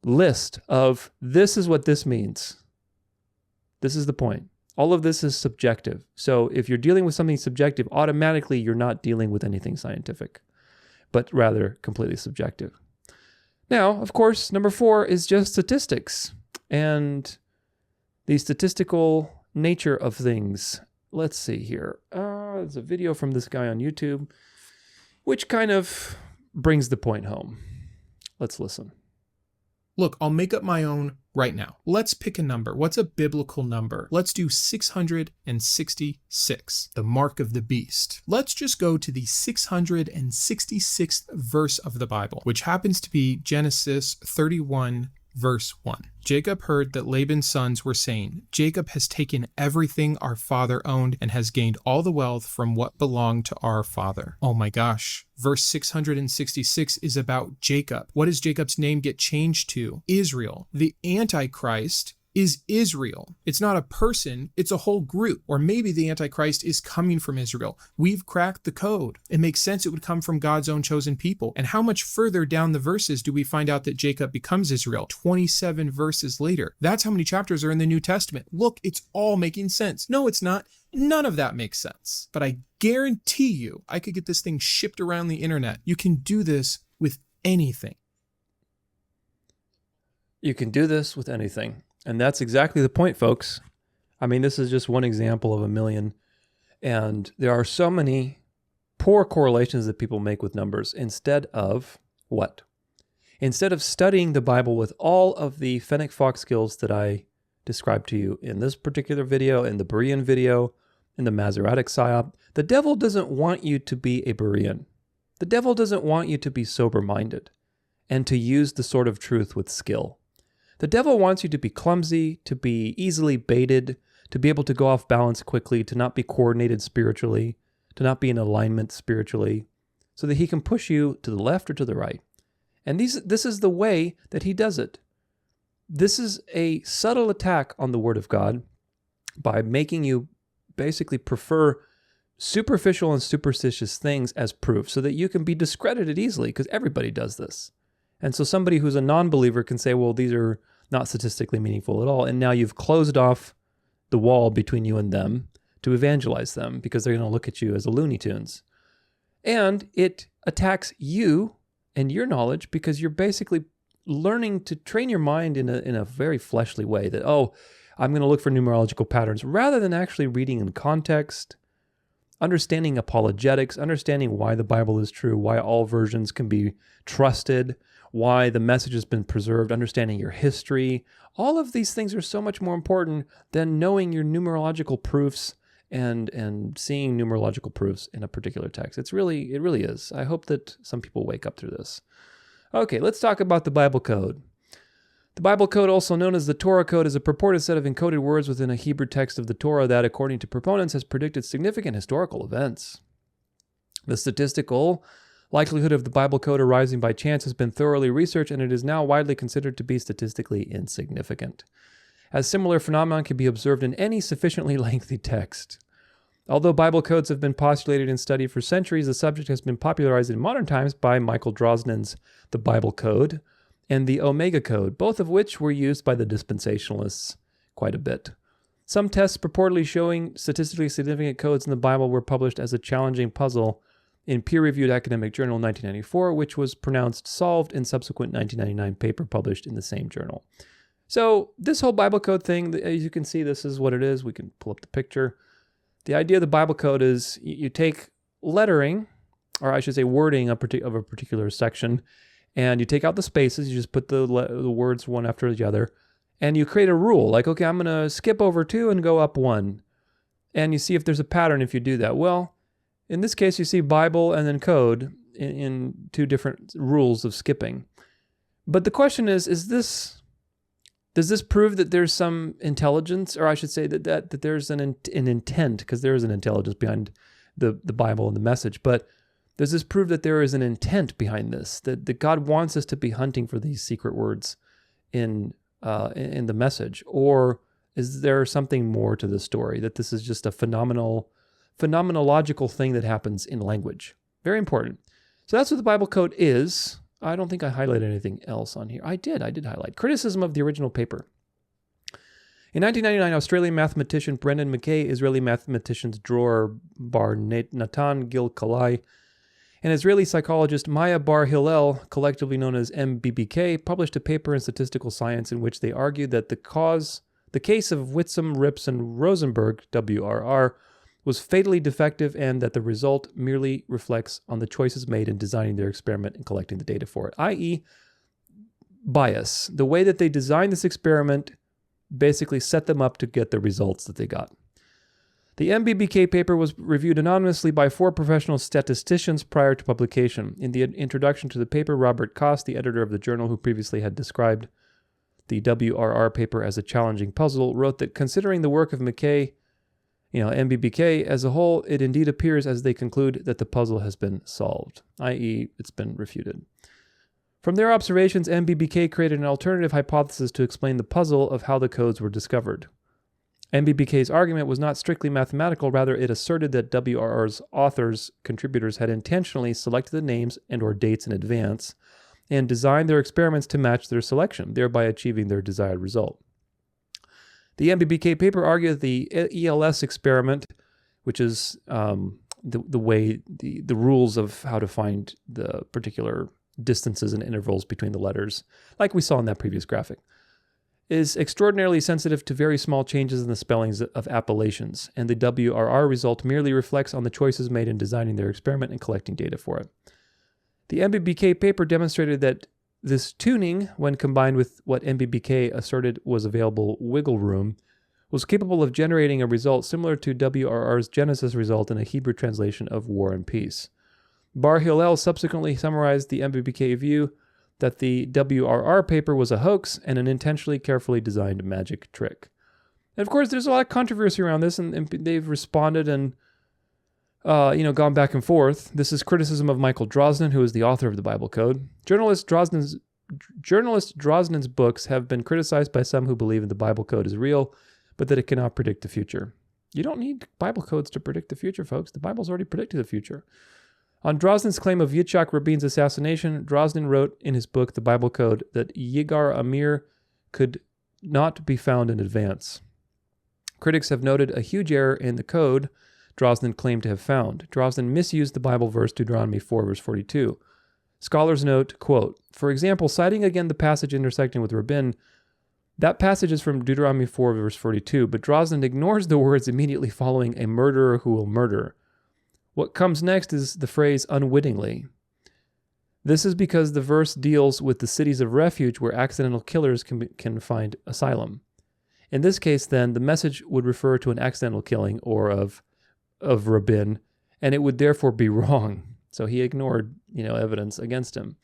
list of this is what this means. This is the point. All of this is subjective. So if you're dealing with something subjective, automatically you're not dealing with anything scientific, but rather completely subjective. Now, of course, number 4 is just statistics and the statistical nature of things. Let's see here. There's a video from this guy on YouTube, which kind of brings the point home. Let's listen. Look, I'll make up my own right now. Let's pick a number. What's a biblical number? Let's do 666, the mark of the beast. Let's just go to the 666th verse of the Bible, which happens to be Genesis 31, verse 1. Jacob heard that Laban's sons were saying, Jacob has taken everything our father owned and has gained all the wealth from what belonged to our father. Oh my gosh. Verse 666 is about Jacob. What does Jacob's name get changed to? Israel. The Antichrist is Israel. It's not a person, it's a whole group. Or maybe the Antichrist is coming from Israel. We've cracked the code. It makes sense it would come from God's own chosen people. And how much further down the verses do we find out that Jacob becomes Israel? 27 verses later. That's how many chapters are in the New Testament. Look, it's all making sense. No, it's not. None of that makes sense. But I guarantee you, I could get this thing shipped around the internet. You can do this with anything. You can do this with anything. And that's exactly the point, folks. I mean, this is just one example of a million. And there are so many poor correlations that people make with numbers instead of what? Instead of studying the Bible with all of the Fennec Fox skills that I described to you in this particular video, in the Berean video, in the Masoretic Psyop, the devil doesn't want you to be a Berean. The devil doesn't want you to be sober-minded and to use the sword of truth with skill. The devil wants you to be clumsy, to be easily baited, to be able to go off balance quickly, to not be coordinated spiritually, to not be in alignment spiritually, so that he can push you to the left or to the right. And this is the way that he does it. This is a subtle attack on the Word of God by making you basically prefer superficial and superstitious things as proof so that you can be discredited easily, because everybody does this. And so somebody who's a non-believer can say, well, these are not statistically meaningful at all. And now you've closed off the wall between you and them to evangelize them because they're going to look at you as a Looney Tunes. And it attacks you and your knowledge because you're basically learning to train your mind in a very fleshly way that, oh, I'm going to look for numerological patterns rather than actually reading in context, understanding apologetics, understanding why the Bible is true, why all versions can be trusted, why the message has been preserved, understanding your history. All of these things are so much more important than knowing your numerological proofs and seeing numerological proofs in a particular text. It really is. I hope that some people wake up through this. Okay, let's talk about the Bible code. The Bible code, also known as the Torah code, is a purported set of encoded words within a Hebrew text of the Torah that, according to proponents, has predicted significant historical events. The statistical likelihood of the Bible code arising by chance has been thoroughly researched, and it is now widely considered to be statistically insignificant, as similar phenomenon can be observed in any sufficiently lengthy text. Although Bible codes have been postulated and studied for centuries, the subject has been popularized in modern times by Michael Drosnin's The Bible Code and the Omega Code, both of which were used by the dispensationalists quite a bit. Some tests purportedly showing statistically significant codes in the Bible were published as a challenging puzzle in peer-reviewed academic journal 1994, which was pronounced solved in subsequent 1999 paper published in the same journal. So this whole Bible code thing, as you can see, this is what it is. We can pull up the picture. The idea of the Bible code is you take lettering, or I should say wording of a particular section, and you take out the spaces. You just put the words one after the other, and you create a rule. Like, okay, I'm going to skip over 2 and go up 1. And you see if there's a pattern if you do that. Well, in this case, you see Bible and then code in 2 different rules of skipping. But the question is does this prove that there's some intelligence, or I should say that there's an intent, because there is an intelligence behind the Bible and the message, but does this prove that there is an intent behind this, that God wants us to be hunting for these secret words in the message? Or is there something more to the story, that this is just a phenomenological thing that happens in language? Very important. So that's what the Bible code is. I don't think I highlighted anything else on here. I did highlight criticism of the original paper. In 1999, Australian mathematician Brendan McKay, Israeli mathematicians Dror Bar Natan Gil Kalai, and Israeli psychologist Maya Bar Hillel, collectively known as MBBK, published a paper in Statistical Science in which they argued that the case of Whitsom, Rips, and Rosenberg, WRR, was fatally defective and that the result merely reflects on the choices made in designing their experiment and collecting the data for it, i.e., bias. The way that they designed this experiment basically set them up to get the results that they got. The MBBK paper was reviewed anonymously by 4 professional statisticians prior to publication. In the introduction to the paper, Robert Koss, the editor of the journal who previously had described the WRR paper as a challenging puzzle, wrote that considering the work of McKay, MBBK as a whole, it indeed appears as they conclude that the puzzle has been solved, i.e., it's been refuted. From their observations, MBBK created an alternative hypothesis to explain the puzzle of how the codes were discovered. MBBK's argument was not strictly mathematical, rather it asserted that WRR's contributors had intentionally selected the names and/or dates in advance and designed their experiments to match their selection, thereby achieving their desired result. The MBBK paper argued that the ELS experiment, which is the rules of how to find the particular distances and intervals between the letters, like we saw in that previous graphic, is extraordinarily sensitive to very small changes in the spellings of appellations, and the WRR result merely reflects on the choices made in designing their experiment and collecting data for it. The MBBK paper demonstrated that this tuning, when combined with what MBBK asserted was available wiggle room, was capable of generating a result similar to WRR's Genesis result in a Hebrew translation of War and Peace. Bar Hillel subsequently summarized the MBBK view that the WRR paper was a hoax and an intentionally carefully designed magic trick. And of course, there's a lot of controversy around this, and they've responded and gone back and forth. This is criticism of Michael Drosnin, who is the author of the Bible Code. Journalist Drosnin's books have been criticized by some who believe the Bible Code is real, but that it cannot predict the future. You don't need Bible codes to predict the future, folks. The Bible's already predicted the future. On Drosnin's claim of Yitzhak Rabin's assassination, Drosnin wrote in his book, The Bible Code, that Yigar Amir could not be found in advance. Critics have noted a huge error in the code Drosnin claimed to have found. Drosnin misused the Bible verse Deuteronomy 4, verse 42. Scholars note, quote, for example, citing again the passage intersecting with Rabin, that passage is from Deuteronomy 4, verse 42, but Drosnin ignores the words immediately following a murderer who will murder. What comes next is the phrase unwittingly. This is because the verse deals with the cities of refuge where accidental killers can find asylum. In this case, then, the message would refer to an accidental killing or of Rabin, and it would therefore be wrong. So he ignored, evidence against him.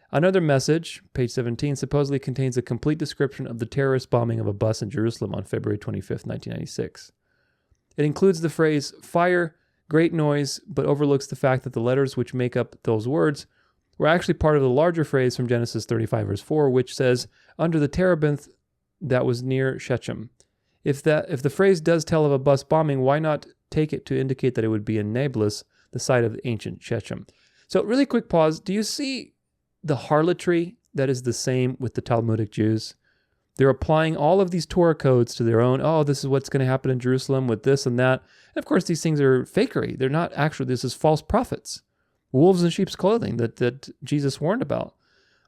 Another message, page 17, supposedly contains a complete description of the terrorist bombing of a bus in Jerusalem on February 25th, 1996. It includes the phrase fire, great noise, but overlooks the fact that the letters which make up those words were actually part of the larger phrase from Genesis 35, verse 4, which says, under the terebinth that was near Shechem. If the phrase does tell of a bus bombing, why not take it to indicate that it would be in Nablus, the site of the ancient Shechem? So really quick pause. Do you see the harlotry that is the same with the Talmudic Jews? They're applying all of these Torah codes to their own, this is what's going to happen in Jerusalem with this and that. And of course, these things are fakery. They're not actually, this is false prophets. Wolves in sheep's clothing that Jesus warned about.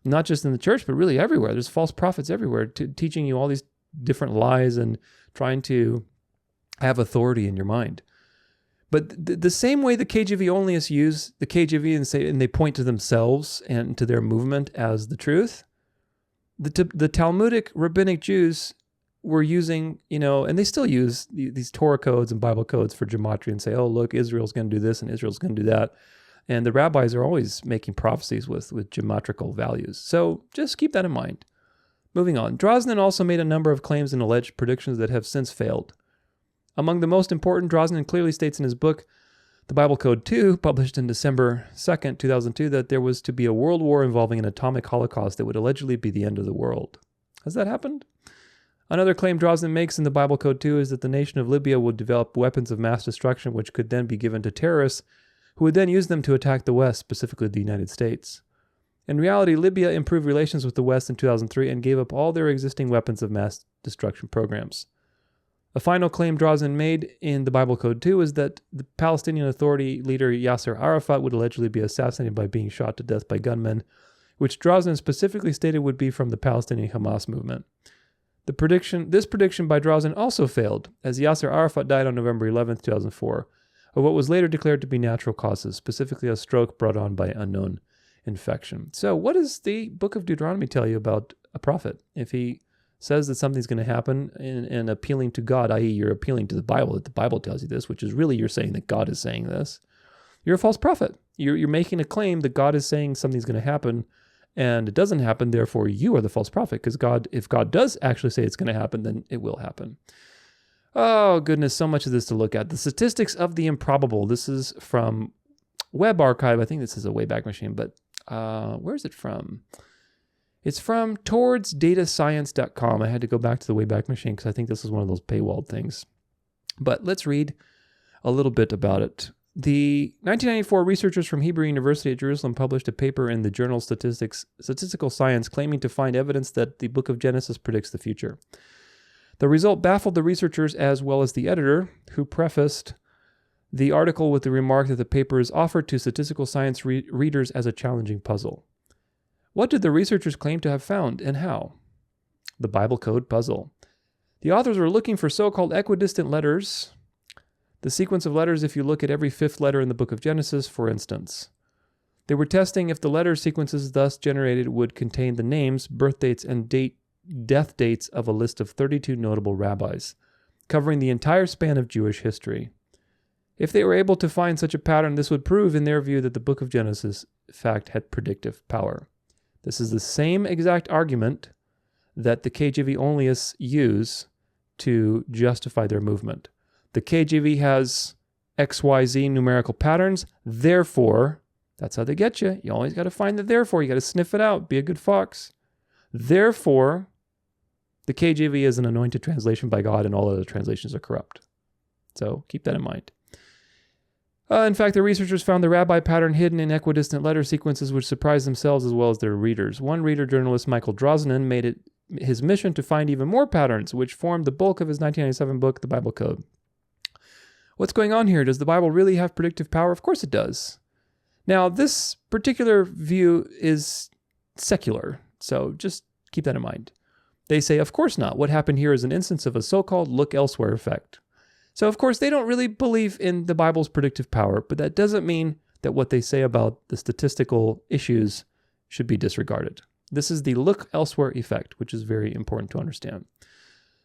Not just in the church, but really everywhere. There's false prophets everywhere teaching you all these different lies and trying to have authority in your mind. But the same way the KJV Onlyists use the KJV and they point to themselves and to their movement as the truth, the Talmudic rabbinic Jews were using, and they still use these Torah codes and Bible codes for gematria and say, look, Israel's going to do this and Israel's going to do that. And the rabbis are always making prophecies with geometrical values. So just keep that in mind. Moving on. Drosnin also made a number of claims and alleged predictions that have since failed. Among the most important, Drosnin clearly states in his book, The Bible Code 2, published in December 2nd, 2002, that there was to be a world war involving an atomic holocaust that would allegedly be the end of the world. Has that happened? Another claim Drosnin makes in the Bible Code 2 is that the nation of Libya would develop weapons of mass destruction which could then be given to terrorists who would then use them to attack the West, specifically the United States. In reality, Libya improved relations with the West in 2003 and gave up all their existing weapons of mass destruction programs. A final claim Drosnin made in the Bible Code 2 is that the Palestinian Authority leader Yasser Arafat would allegedly be assassinated by being shot to death by gunmen, which Drosnin specifically stated would be from the Palestinian Hamas movement. This prediction by Drazen also failed, as Yasser Arafat died on November 11, 2004, of what was later declared to be natural causes, specifically a stroke brought on by unknown infection. So what does the book of Deuteronomy tell you about a prophet? If he says that something's going to happen and appealing to God, i.e. you're appealing to the Bible, that the Bible tells you this, which is really you're saying that God is saying this, you're a false prophet. You're making a claim that God is saying something's going to happen and it doesn't happen, therefore you are the false prophet, because if God does actually say it's going to happen, then it will happen. Oh, goodness, so much of this to look at. The statistics of the improbable. This is from Web Archive. I think this is a Wayback Machine, but where is it from? It's from towardsdatascience.com. I had to go back to the Wayback Machine because I think this is one of those paywalled things. But let's read a little bit about it. The 1994 researchers from Hebrew University at Jerusalem published a paper in the journal Statistical Science claiming to find evidence that the book of Genesis predicts the future. The result baffled the researchers as well as the editor, who prefaced the article with the remark that the paper is offered to statistical science readers as a challenging puzzle. What did the researchers claim to have found, and how? The Bible code puzzle. The authors were looking for so-called equidistant letters, the sequence of letters if you look at every fifth letter in the book of Genesis, for instance. They were testing if the letter sequences thus generated would contain the names, birth dates, and death dates of a list of 32 notable rabbis, covering the entire span of Jewish history. If they were able to find such a pattern, this would prove, in their view, that the book of Genesis, in fact, had predictive power. This is the same exact argument that the KJV Onlyists use to justify their movement. The KJV has XYZ numerical patterns, therefore, that's how they get you. You always got to find the therefore. You got to sniff it out. Be a good fox. Therefore, the KJV is an anointed translation by God and all other translations are corrupt. So keep that in mind. In fact, the researchers found the rabbi pattern hidden in equidistant letter sequences which surprised themselves as well as their readers. One reader journalist, Michael Drosnin, made it his mission to find even more patterns, which formed the bulk of his 1997 book, The Bible Code. What's going on here? Does the Bible really have predictive power? Of course it does. Now, this particular view is secular, so just keep that in mind. They say, of course not. What happened here is an instance of a so-called look elsewhere effect. So, of course, they don't really believe in the Bible's predictive power, but that doesn't mean that what they say about the statistical issues should be disregarded. This is the look elsewhere effect, which is very important to understand.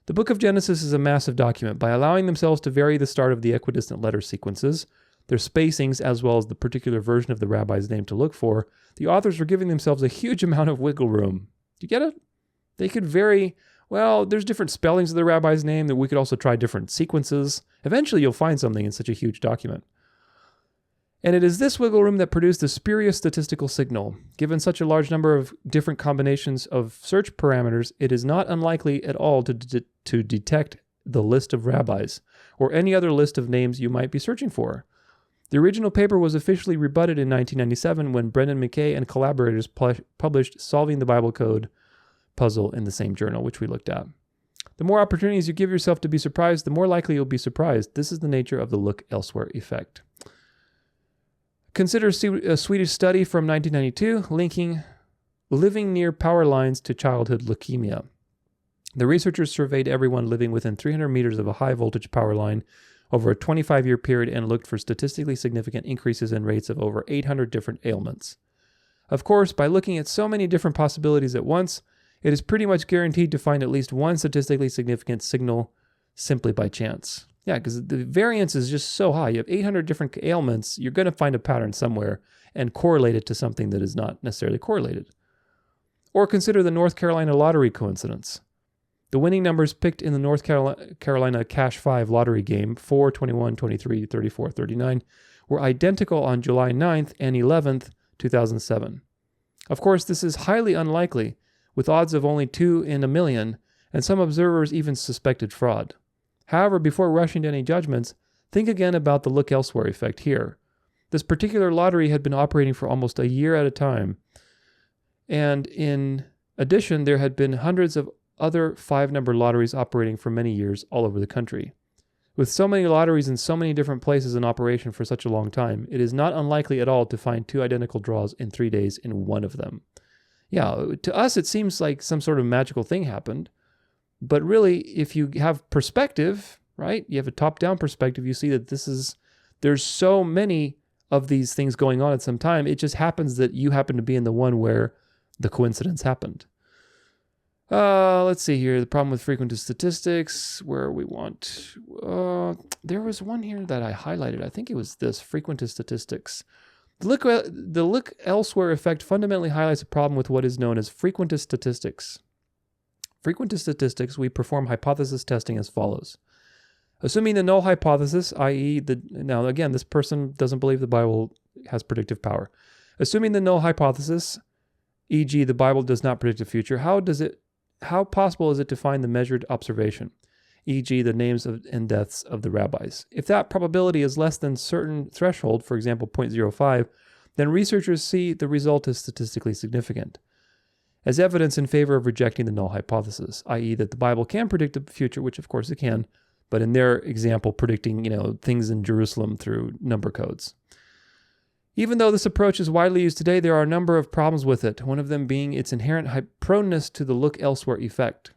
The book of Genesis is a massive document. By allowing themselves to vary the start of the equidistant letter sequences, their spacings, as well as the particular version of the rabbi's name to look for, the authors were giving themselves a huge amount of wiggle room. Do you get it? They could vary, well, there's different spellings of the rabbi's name, that we could also try different sequences. Eventually you'll find something in such a huge document. And it is this wiggle room that produced the spurious statistical signal. Given such a large number of different combinations of search parameters, it is not unlikely at all to detect the list of rabbis, or any other list of names you might be searching for. The original paper was officially rebutted in 1997 when Brendan McKay and collaborators published Solving the Bible Code puzzle in the same journal, which we looked at. The more opportunities you give yourself to be surprised, the more likely you'll be surprised. This is the nature of the look elsewhere effect. Consider a Swedish study from 1992 linking living near power lines to childhood leukemia. The researchers surveyed everyone living within 300 meters of a high-voltage power line over a 25-year period and looked for statistically significant increases in rates of over 800 different ailments. Of course, by looking at so many different possibilities at once, it is pretty much guaranteed to find at least one statistically significant signal simply by chance. Yeah, because the variance is just so high. You have 800 different ailments. You're going to find a pattern somewhere and correlate it to something that is not necessarily correlated. Or consider the North Carolina lottery coincidence. The winning numbers picked in the North Carolina Cash 5 lottery game, 4, 21, 23, 34, 39, were identical on July 9th and 11th, 2007. Of course, this is highly unlikely, with odds of only 2 in a million, and some observers even suspected fraud. However, before rushing to any judgments, think again about the look elsewhere effect here. This particular lottery had been operating for almost a year at a time, and in addition, there had been hundreds of other 5-number lotteries operating for many years all over the country. With so many lotteries in so many different places in operation for such a long time, it is not unlikely at all to find 2 identical draws in 3 days in one of them. Yeah, to us it seems like some sort of magical thing happened, But really, if you have perspective, right, you have a top-down perspective, you see that there's so many of these things going on at some time. It just happens that you happen to be in the one where the coincidence happened. Let's see here. The problem with frequentist statistics, where we want... there was one here that I highlighted. I think it was this, frequentist statistics. The look elsewhere effect fundamentally highlights a problem with what is known as frequentist statistics. Frequentist statistics, we perform hypothesis testing as follows. Assuming the null hypothesis, i.e. Now again, this person doesn't believe the Bible has predictive power. Assuming the null hypothesis, e.g. the Bible does not predict the future, how possible is it to find the measured observation, e.g. the names and deaths of the rabbis? If that probability is less than certain threshold, for example 0.05, then researchers see the result as statistically significant, as evidence in favor of rejecting the null hypothesis, i.e. that the Bible can predict the future, which of course it can, but in their example predicting, things in Jerusalem through number codes. Even though this approach is widely used today, there are a number of problems with it, one of them being its inherent proneness to the look elsewhere effect.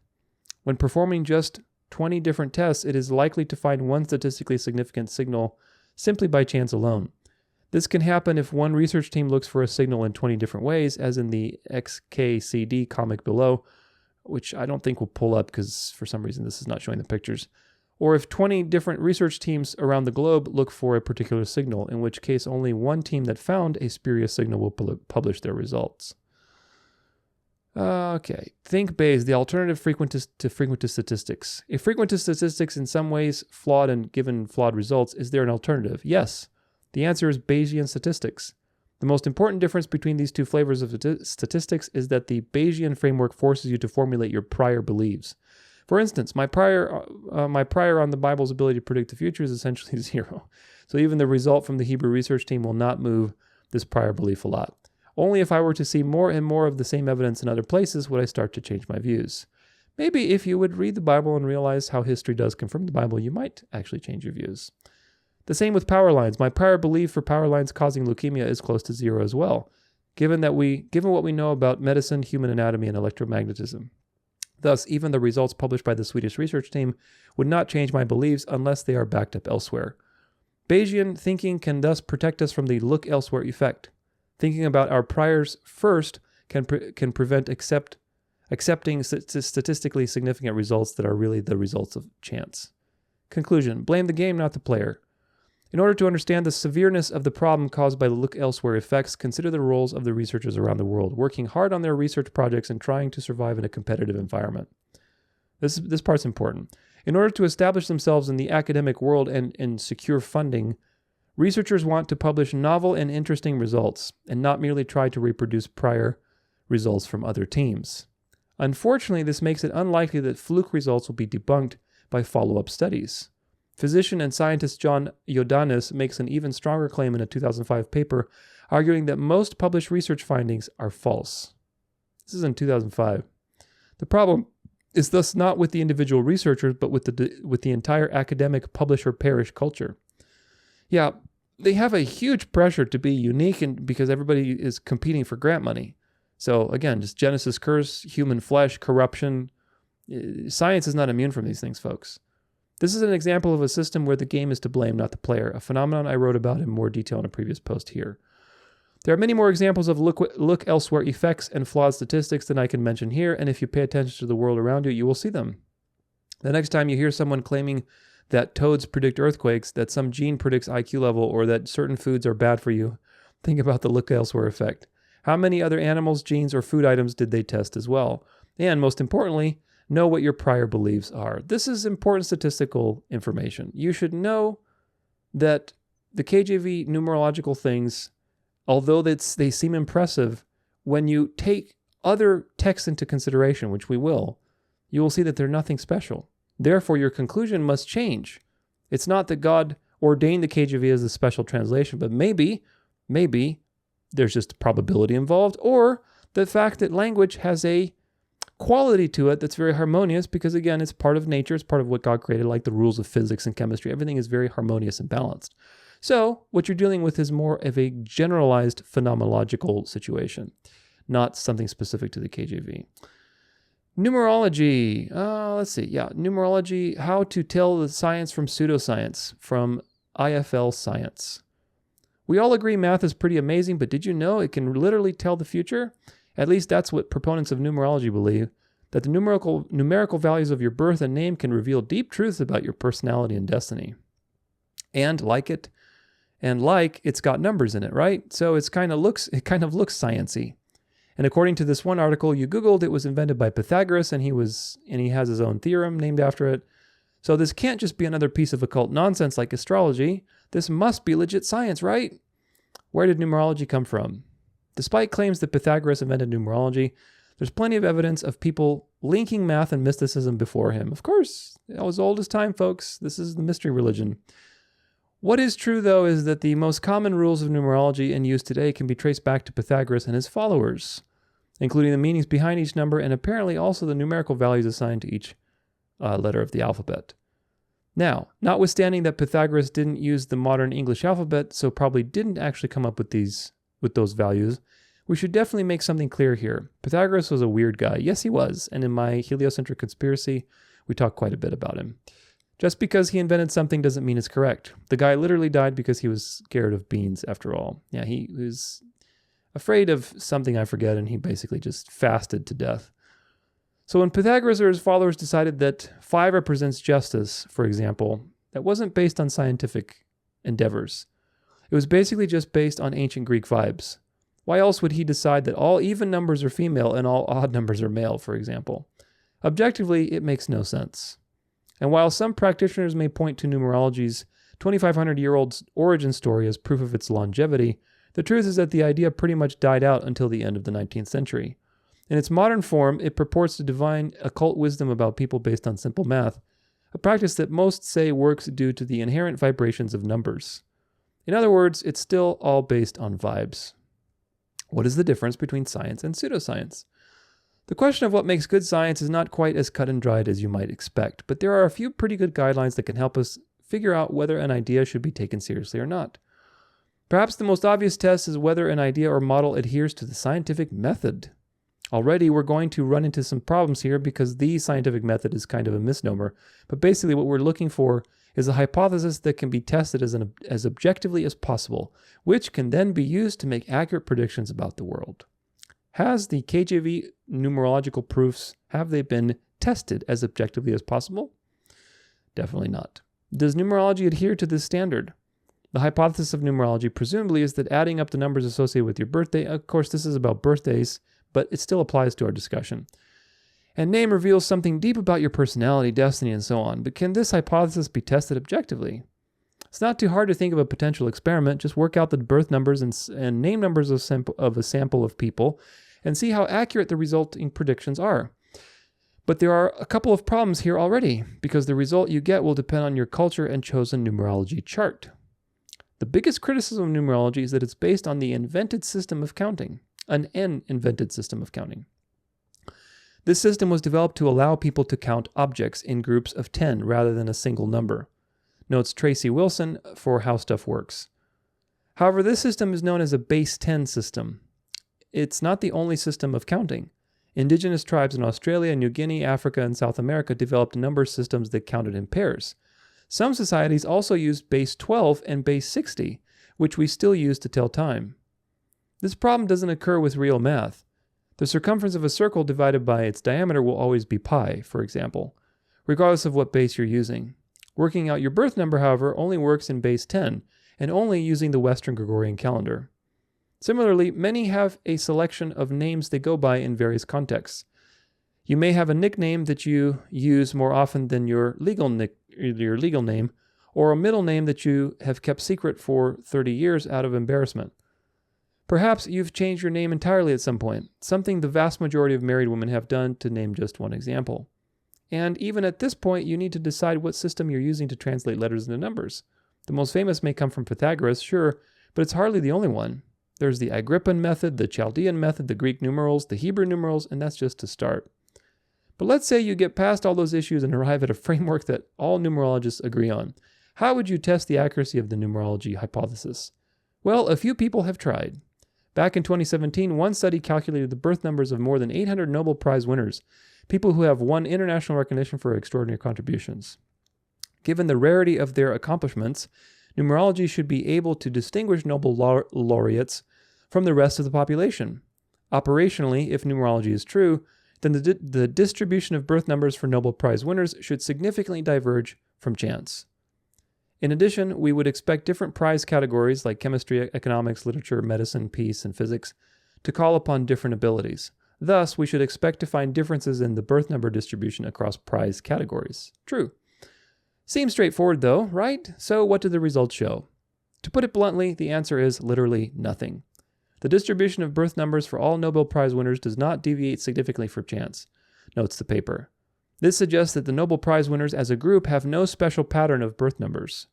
When performing just 20 different tests, it is likely to find one statistically significant signal simply by chance alone. This can happen if one research team looks for a signal in 20 different ways, as in the XKCD comic below, which I don't think will pull up because for some reason this is not showing the pictures. Or if 20 different research teams around the globe look for a particular signal, in which case only one team that found a spurious signal will publish their results. Okay, think Bayes, the alternative to frequentist statistics. If frequentist statistics in some ways flawed and given flawed results, is there an alternative? Yes. The answer is Bayesian statistics. The most important difference between these two flavors of statistics is that the Bayesian framework forces you to formulate your prior beliefs. For instance, my prior on the Bible's ability to predict the future is essentially 0. So even the result from the Hebrew research team will not move this prior belief a lot. Only if I were to see more and more of the same evidence in other places would I start to change my views. Maybe if you would read the Bible and realize how history does confirm the Bible, you might actually change your views. The same with power lines. My prior belief for power lines causing leukemia is close to 0 as well, given what we know about medicine, human anatomy, and electromagnetism. Thus, even the results published by the Swedish research team would not change my beliefs unless they are backed up elsewhere. Bayesian thinking can thus protect us from the look elsewhere effect. Thinking about our priors first can prevent accepting statistically significant results that are really the results of chance. Conclusion: blame the game, not the player. In order to understand the severeness of the problem caused by the look elsewhere effects, consider the roles of the researchers around the world, working hard on their research projects and trying to survive in a competitive environment. This part's important. In order to establish themselves in the academic world and secure funding, researchers want to publish novel and interesting results, and not merely try to reproduce prior results from other teams. Unfortunately, this makes it unlikely that fluke results will be debunked by follow-up studies. Physician and scientist John Ioannis makes an even stronger claim in a 2005 paper, arguing that most published research findings are false. This is in 2005. The problem is thus not with the individual researchers, but with the entire academic publish or perish culture. Yeah, they have a huge pressure to be unique, and because everybody is competing for grant money. So again, just Genesis curse, human flesh, corruption. Science is not immune from these things, folks. This is an example of a system where the game is to blame, not the player, a phenomenon I wrote about in more detail in a previous post here. There are many more examples of look elsewhere effects and flawed statistics than I can mention here, and if you pay attention to the world around you, you will see them. The next time you hear someone claiming that toads predict earthquakes, that some gene predicts IQ level, or that certain foods are bad for you, think about the look elsewhere effect. How many other animals, genes, or food items did they test as well? And most importantly, know what your prior beliefs are. This is important statistical information. You should know that the KJV numerological things, although they seem impressive, when you take other texts into consideration, which we will, you will see that they're nothing special. Therefore, your conclusion must change. It's not that God ordained the KJV as a special translation, but maybe there's just a probability involved, or the fact that language has a quality to it that's very harmonious because, again, it's part of nature, it's part of what God created, like the rules of physics and chemistry. Everything is very harmonious and balanced. So what you're dealing with is more of a generalized phenomenological situation, not something specific to the KJV. Numerology. Let's see. Yeah, numerology. How to tell the science from pseudoscience from IFL Science. We all agree math is pretty amazing, but did you know it can literally tell the future? At least that's what proponents of numerology believe, that the numerical values of your birth and name can reveal deep truths about your personality and destiny. And it's got numbers in it, right? So it kind of looks sciencey. And according to this one article you Googled, it was invented by Pythagoras, and he has his own theorem named after it. So this can't just be another piece of occult nonsense like astrology. This must be legit science, right? Where did numerology come from? Despite claims that Pythagoras invented numerology, there's plenty of evidence of people linking math and mysticism before him. Of course, it was old as time, folks. This is the mystery religion. What is true, though, is that the most common rules of numerology in use today can be traced back to Pythagoras and his followers, including the meanings behind each number and apparently also the numerical values assigned to each letter of the alphabet. Now, notwithstanding that Pythagoras didn't use the modern English alphabet, so probably didn't actually come up with those values, we should definitely make something clear here. Pythagoras was a weird guy. Yes, he was, and in my heliocentric conspiracy, we talk quite a bit about him. Just because he invented something doesn't mean it's correct. The guy literally died because he was scared of beans, after all. Yeah, he was afraid of something I forget, and he basically just fasted to death. So when Pythagoras or his followers decided that 5 represents justice, for example, that wasn't based on scientific endeavors. It was basically just based on ancient Greek vibes. Why else would he decide that all even numbers are female and all odd numbers are male, for example? Objectively, it makes no sense. And while some practitioners may point to numerology's 2,500-year-old origin story as proof of its longevity, the truth is that the idea pretty much died out until the end of the 19th century. In its modern form, it purports to divine occult wisdom about people based on simple math, a practice that most say works due to the inherent vibrations of numbers. In other words, it's still all based on vibes. What is the difference between science and pseudoscience? The question of what makes good science is not quite as cut and dried as you might expect, but there are a few pretty good guidelines that can help us figure out whether an idea should be taken seriously or not. Perhaps the most obvious test is whether an idea or model adheres to the scientific method. Already, we're going to run into some problems here because the scientific method is kind of a misnomer, but basically what we're looking for is a hypothesis that can be tested as objectively as possible, which can then be used to make accurate predictions about the world. Has the KJV numerological proofs, have they been tested as objectively as possible? Definitely not. Does numerology adhere to this standard? The hypothesis of numerology presumably is that adding up the numbers associated with your birthday, of course this is about birthdays, but it still applies to our discussion, and name reveals something deep about your personality, destiny, and so on. But can this hypothesis be tested objectively? It's not too hard to think of a potential experiment. Just work out the birth numbers and name numbers of a sample of people and see how accurate the resulting predictions are. But there are a couple of problems here already, because the result you get will depend on your culture and chosen numerology chart. The biggest criticism of numerology is that it's based on the invented system of counting, an invented system of counting. This system was developed to allow people to count objects in groups of 10 rather than a single number. Notes Tracy Wilson for How Stuff Works. However, this system is known as a base 10 system. It's not the only system of counting. Indigenous tribes in Australia, New Guinea, Africa, and South America developed a number of systems that counted in pairs. Some societies also used base 12 and base 60, which we still use to tell time. This problem doesn't occur with real math. The circumference of a circle divided by its diameter will always be pi, for example, regardless of what base you're using. Working out your birth number, however, only works in base 10, and only using the Western Gregorian calendar. Similarly, many have a selection of names they go by in various contexts. You may have a nickname that you use more often than your legal name, or a middle name that you have kept secret for 30 years out of embarrassment. Perhaps you've changed your name entirely at some point, something the vast majority of married women have done, to name just one example. And even at this point, you need to decide what system you're using to translate letters into numbers. The most famous may come from Pythagoras, sure, but it's hardly the only one. There's the Agrippan method, the Chaldean method, the Greek numerals, the Hebrew numerals, and that's just to start. But let's say you get past all those issues and arrive at a framework that all numerologists agree on. How would you test the accuracy of the numerology hypothesis? Well, a few people have tried. Back in 2017, one study calculated the birth numbers of more than 800 Nobel Prize winners, people who have won international recognition for extraordinary contributions. Given the rarity of their accomplishments, numerology should be able to distinguish Nobel laureates from the rest of the population. Operationally, if numerology is true, then the distribution of birth numbers for Nobel Prize winners should significantly diverge from chance. In addition, we would expect different prize categories like chemistry, economics, literature, medicine, peace, and physics to call upon different abilities. Thus, we should expect to find differences in the birth number distribution across prize categories. True. Seems straightforward though, right? So what do the results show? To put it bluntly, the answer is literally nothing. The distribution of birth numbers for all Nobel Prize winners does not deviate significantly from chance, notes the paper. This suggests that the Nobel Prize winners as a group have no special pattern of birth numbers.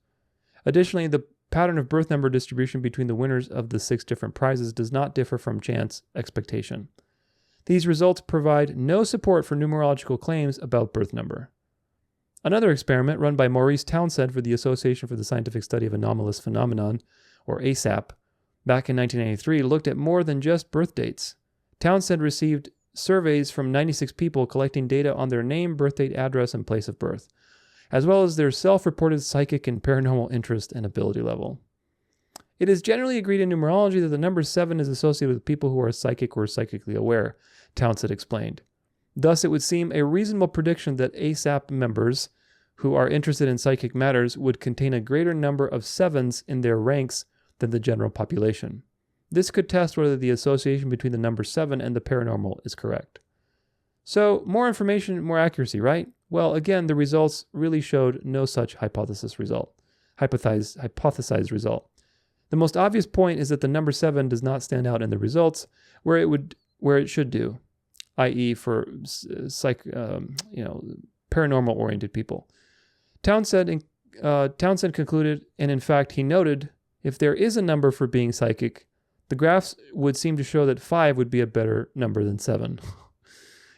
Additionally, the pattern of birth number distribution between the winners of the 6 different prizes does not differ from chance expectation. These results provide no support for numerological claims about birth number. Another experiment run by Maurice Townsend for the Association for the Scientific Study of Anomalous Phenomenon, or ASAP, back in 1993 looked at more than just birth dates. Townsend received surveys from 96 people collecting data on their name, birth date, address, and place of birth, as well as their self-reported psychic and paranormal interest and ability level. It is generally agreed in numerology that the number 7 is associated with people who are psychic or psychically aware, Townsend explained. Thus, it would seem a reasonable prediction that ASAP members who are interested in psychic matters would contain a greater number of 7s in their ranks than the general population. This could test whether the association between the number 7 and the paranormal is correct. So, more information, more accuracy, right? Well, again, the results really showed no such hypothesized result. The most obvious point is that the number 7 does not stand out in the results where it should do, i.e., for paranormal-oriented people. Townsend concluded, and in fact he noted, if there is a number for being psychic, the graphs would seem to show that 5 would be a better number than 7.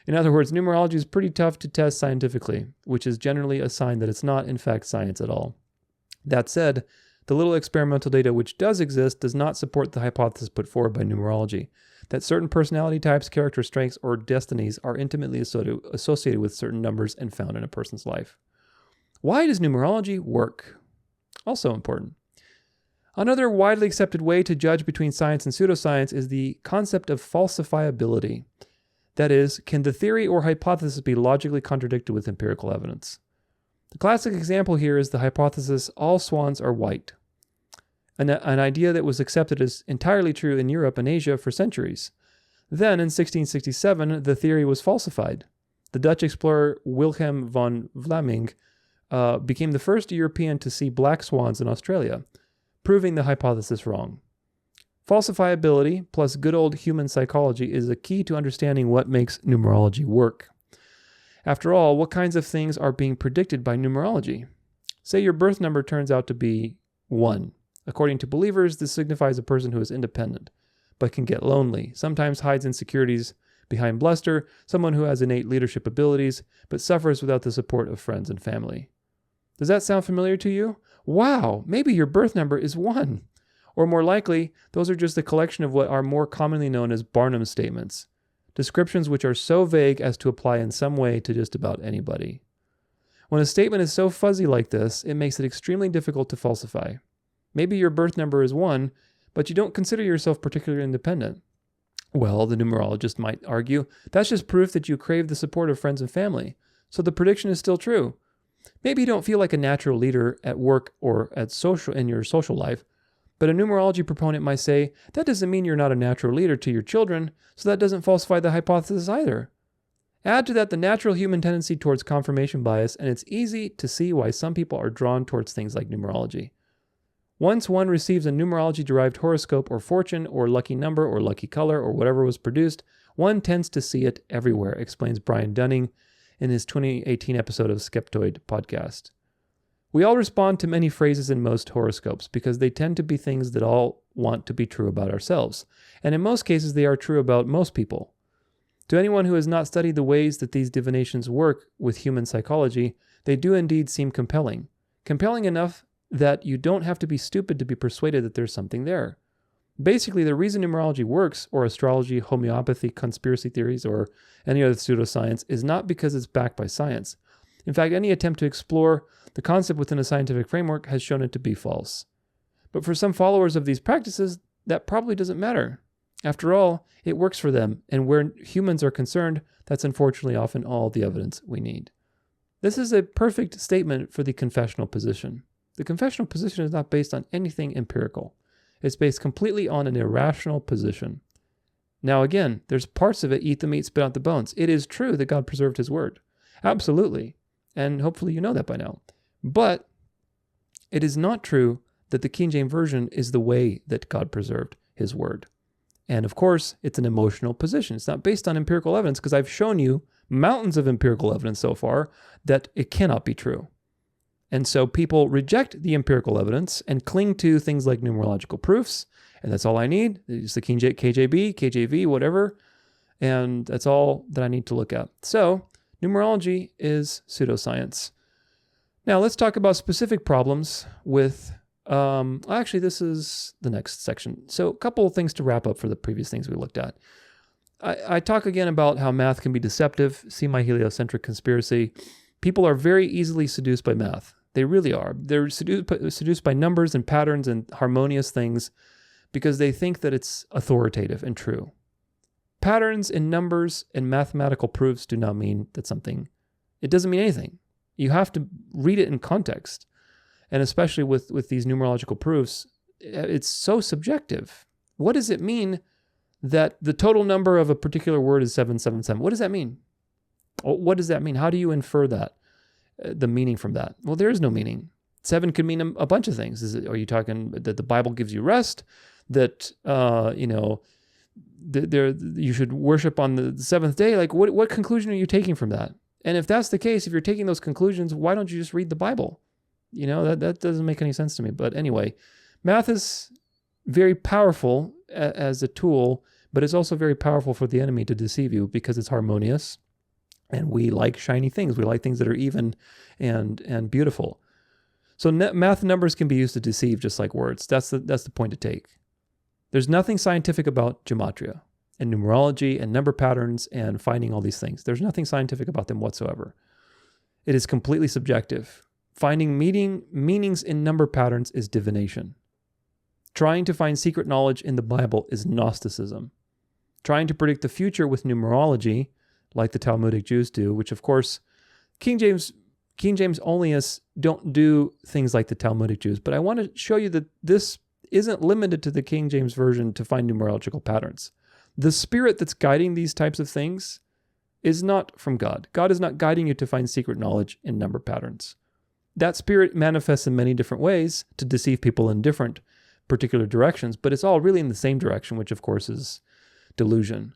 In other words, numerology is pretty tough to test scientifically, which is generally a sign that it's not, in fact, science at all. That said, the little experimental data which does exist does not support the hypothesis put forward by numerology, that certain personality types, character strengths, or destinies are intimately associated with certain numbers and found in a person's life. Why does numerology work? Also important. Another widely accepted way to judge between science and pseudoscience is the concept of falsifiability. That is, can the theory or hypothesis be logically contradicted with empirical evidence? The classic example here is the hypothesis all swans are white, an idea that was accepted as entirely true in Europe and Asia for centuries. Then, in 1667, the theory was falsified. The Dutch explorer Wilhelm von Vlaming became the first European to see black swans in Australia, proving the hypothesis wrong. Falsifiability plus good old human psychology is a key to understanding what makes numerology work. After all, what kinds of things are being predicted by numerology? Say your birth number turns out to be 1. According to believers, this signifies a person who is independent, but can get lonely, sometimes hides insecurities behind bluster, someone who has innate leadership abilities, but suffers without the support of friends and family. Does that sound familiar to you? Wow, maybe your birth number is 1. Or more likely, those are just a collection of what are more commonly known as Barnum statements, descriptions which are so vague as to apply in some way to just about anybody. When a statement is so fuzzy like this, it makes it extremely difficult to falsify. Maybe your birth number is 1, but you don't consider yourself particularly independent. Well, the numerologist might argue, that's just proof that you crave the support of friends and family, so the prediction is still true. Maybe you don't feel like a natural leader at work or in your social life, but a numerology proponent might say, that doesn't mean you're not a natural leader to your children, so that doesn't falsify the hypothesis either. Add to that the natural human tendency towards confirmation bias, and it's easy to see why some people are drawn towards things like numerology. Once one receives a numerology-derived horoscope or fortune or lucky number or lucky color or whatever was produced, one tends to see it everywhere, explains Brian Dunning in his 2018 episode of Skeptoid podcast. We all respond to many phrases in most horoscopes because they tend to be things that all want to be true about ourselves, and in most cases they are true about most people. To anyone who has not studied the ways that these divinations work with human psychology, they do indeed seem compelling. Compelling enough that you don't have to be stupid to be persuaded that there's something there. Basically, the reason numerology works, or astrology, homeopathy, conspiracy theories, or any other pseudoscience, is not because it's backed by science. In fact, any attempt to explore the concept within a scientific framework has shown it to be false. But for some followers of these practices, that probably doesn't matter. After all, it works for them, and where humans are concerned, that's unfortunately often all the evidence we need. This is a perfect statement for the confessional position. The confessional position is not based on anything empirical. It's based completely on an irrational position. Now again, there's parts of it, eat the meat, spit out the bones. It is true that God preserved his word. Absolutely. And hopefully you know that by now. But it is not true that the King James Version is the way that God preserved his word. And of course, it's an emotional position. It's not based on empirical evidence, because I've shown you mountains of empirical evidence so far that it cannot be true. And so people reject the empirical evidence and cling to things like numerological proofs, and that's all I need. It's the KJV, KJV, whatever, and that's all that I need to look at. So numerology is pseudoscience. Now let's talk about specific problems with, actually this is the next section. So a couple of things to wrap up for the previous things we looked at. I talk again about how math can be deceptive. See my heliocentric conspiracy. People are very easily seduced by math. They really are. They're seduced by numbers and patterns and harmonious things because they think that it's authoritative and true. Patterns in numbers and mathematical proofs do not mean that something, it doesn't mean anything. You have to read it in context. And especially with these numerological proofs, it's so subjective. What does it mean that the total number of a particular word is 777? What does that mean? What does that mean? How do you infer that, the meaning from that? Well, there is no meaning. 7 could mean a bunch of things. Are you talking that the Bible gives you rest? That, you should worship on the seventh day? Like, what conclusion are you taking from that? And if that's the case, if you're taking those conclusions, why don't you just read the Bible? That doesn't make any sense to me. But anyway, math is very powerful as a tool, but it's also very powerful for the enemy to deceive you because it's harmonious. And we like shiny things. We like things that are even and beautiful. So math numbers can be used to deceive, just like words. That's the point to take. There's nothing scientific about gematria and numerology and number patterns and finding all these things. There's nothing scientific about them whatsoever. It is completely subjective. Finding meanings in number patterns is divination. Trying to find secret knowledge in the Bible is Gnosticism. Trying to predict the future with numerology, like the Talmudic Jews do, which of course, King James Onlyists don't do things like the Talmudic Jews, but I want to show you that this isn't limited to the King James Version to find numerological patterns. The spirit that's guiding these types of things is not from God. God is not guiding you to find secret knowledge in number patterns. That spirit manifests in many different ways to deceive people in different particular directions, but it's all really in the same direction, which of course is delusion.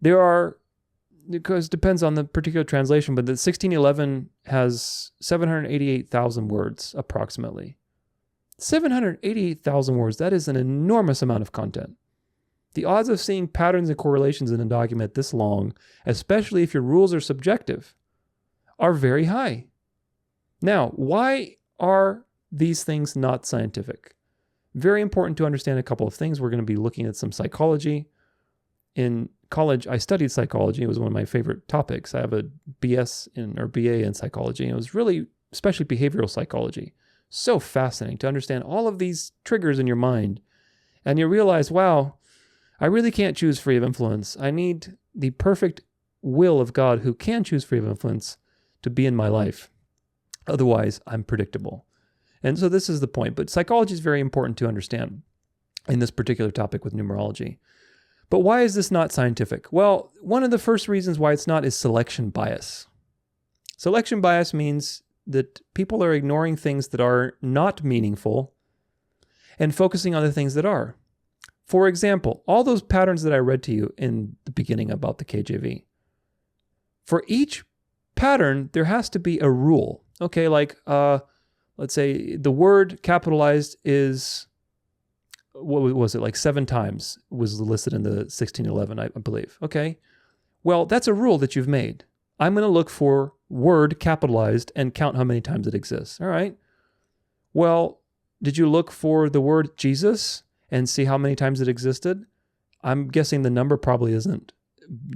Because it depends on the particular translation, but the 1611 has 788,000 words approximately. 788,000 words, that is an enormous amount of content. The odds of seeing patterns and correlations in a document this long, especially if your rules are subjective, are very high. Now, why are these things not scientific? Very important to understand a couple of things. We're going to be looking at some psychology. In college, I studied psychology. It was one of my favorite topics. I have a BA in psychology, and it was really, especially behavioral psychology. So fascinating to understand all of these triggers in your mind. And you realize, wow, I really can't choose free of influence. I need the perfect will of God who can choose free of influence to be in my life. Otherwise, I'm predictable. And so this is the point. But psychology is very important to understand in this particular topic with numerology. But why is this not scientific? Well, one of the first reasons why it's not is selection bias. Selection bias means that people are ignoring things that are not meaningful and focusing on the things that are. For example, all those patterns that I read to you in the beginning about the KJV. For each pattern, there has to be a rule. Okay, like let's say the word capitalized is, what was it, like 7 times was listed in the 1611, I believe. Okay, well, that's a rule that you've made. I'm going to look for word capitalized and count how many times it exists. All right. Well, did you look for the word Jesus and see how many times it existed, I'm guessing the number probably isn't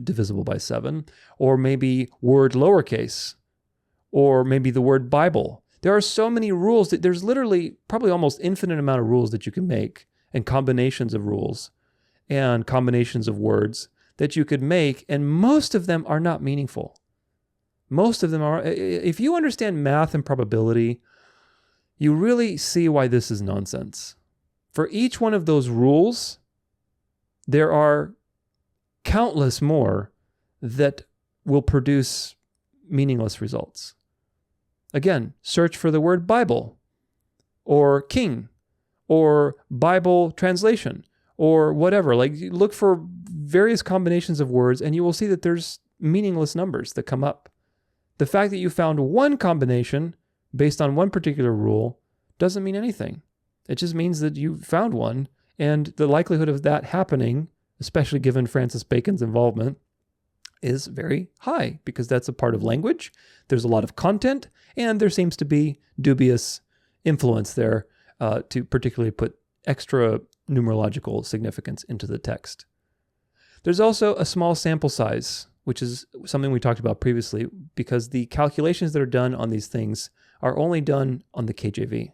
divisible by 7, or maybe word lowercase, or maybe the word Bible. There are so many rules that there's literally probably almost infinite amount of rules that you can make, and combinations of rules and combinations of words that you could make, and most of them are not meaningful. Most of them are. If you understand math and probability, you really see why this is nonsense. For each one of those rules, there are countless more that will produce meaningless results. Again, search for the word Bible, or king, or Bible translation, or whatever. Like, look for various combinations of words, and you will see that there's meaningless numbers that come up. The fact that you found one combination based on one particular rule doesn't mean anything. It just means that you found one, and the likelihood of that happening, especially given Francis Bacon's involvement, is very high, because that's a part of language. There's a lot of content, and there seems to be dubious influence there to particularly put extra numerological significance into the text. There's also a small sample size, which is something we talked about previously, because the calculations that are done on these things are only done on the KJV.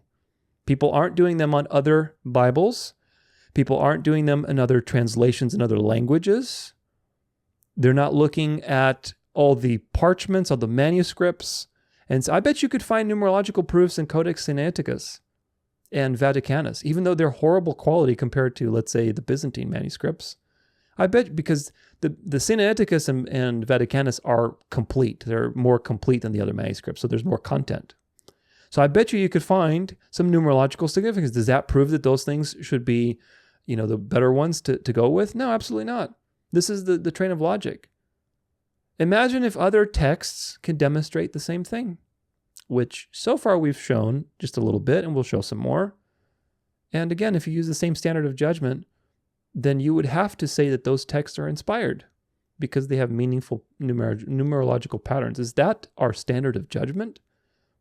People aren't doing them on other Bibles. People aren't doing them in other translations in other languages. They're not looking at all the parchments, all the manuscripts. And so I bet you could find numerological proofs in Codex Sinaiticus and Vaticanus, even though they're horrible quality compared to, let's say, the Byzantine manuscripts. I bet, because the Sinaiticus and Vaticanus are complete. They're more complete than the other manuscripts, so there's more content. So I bet you could find some numerological significance. Does that prove that those things should be, the better ones to go with? No, absolutely not. This is the train of logic. Imagine if other texts can demonstrate the same thing, which so far we've shown just a little bit, and we'll show some more. And again, if you use the same standard of judgment, then you would have to say that those texts are inspired because they have meaningful numerological patterns. Is that our standard of judgment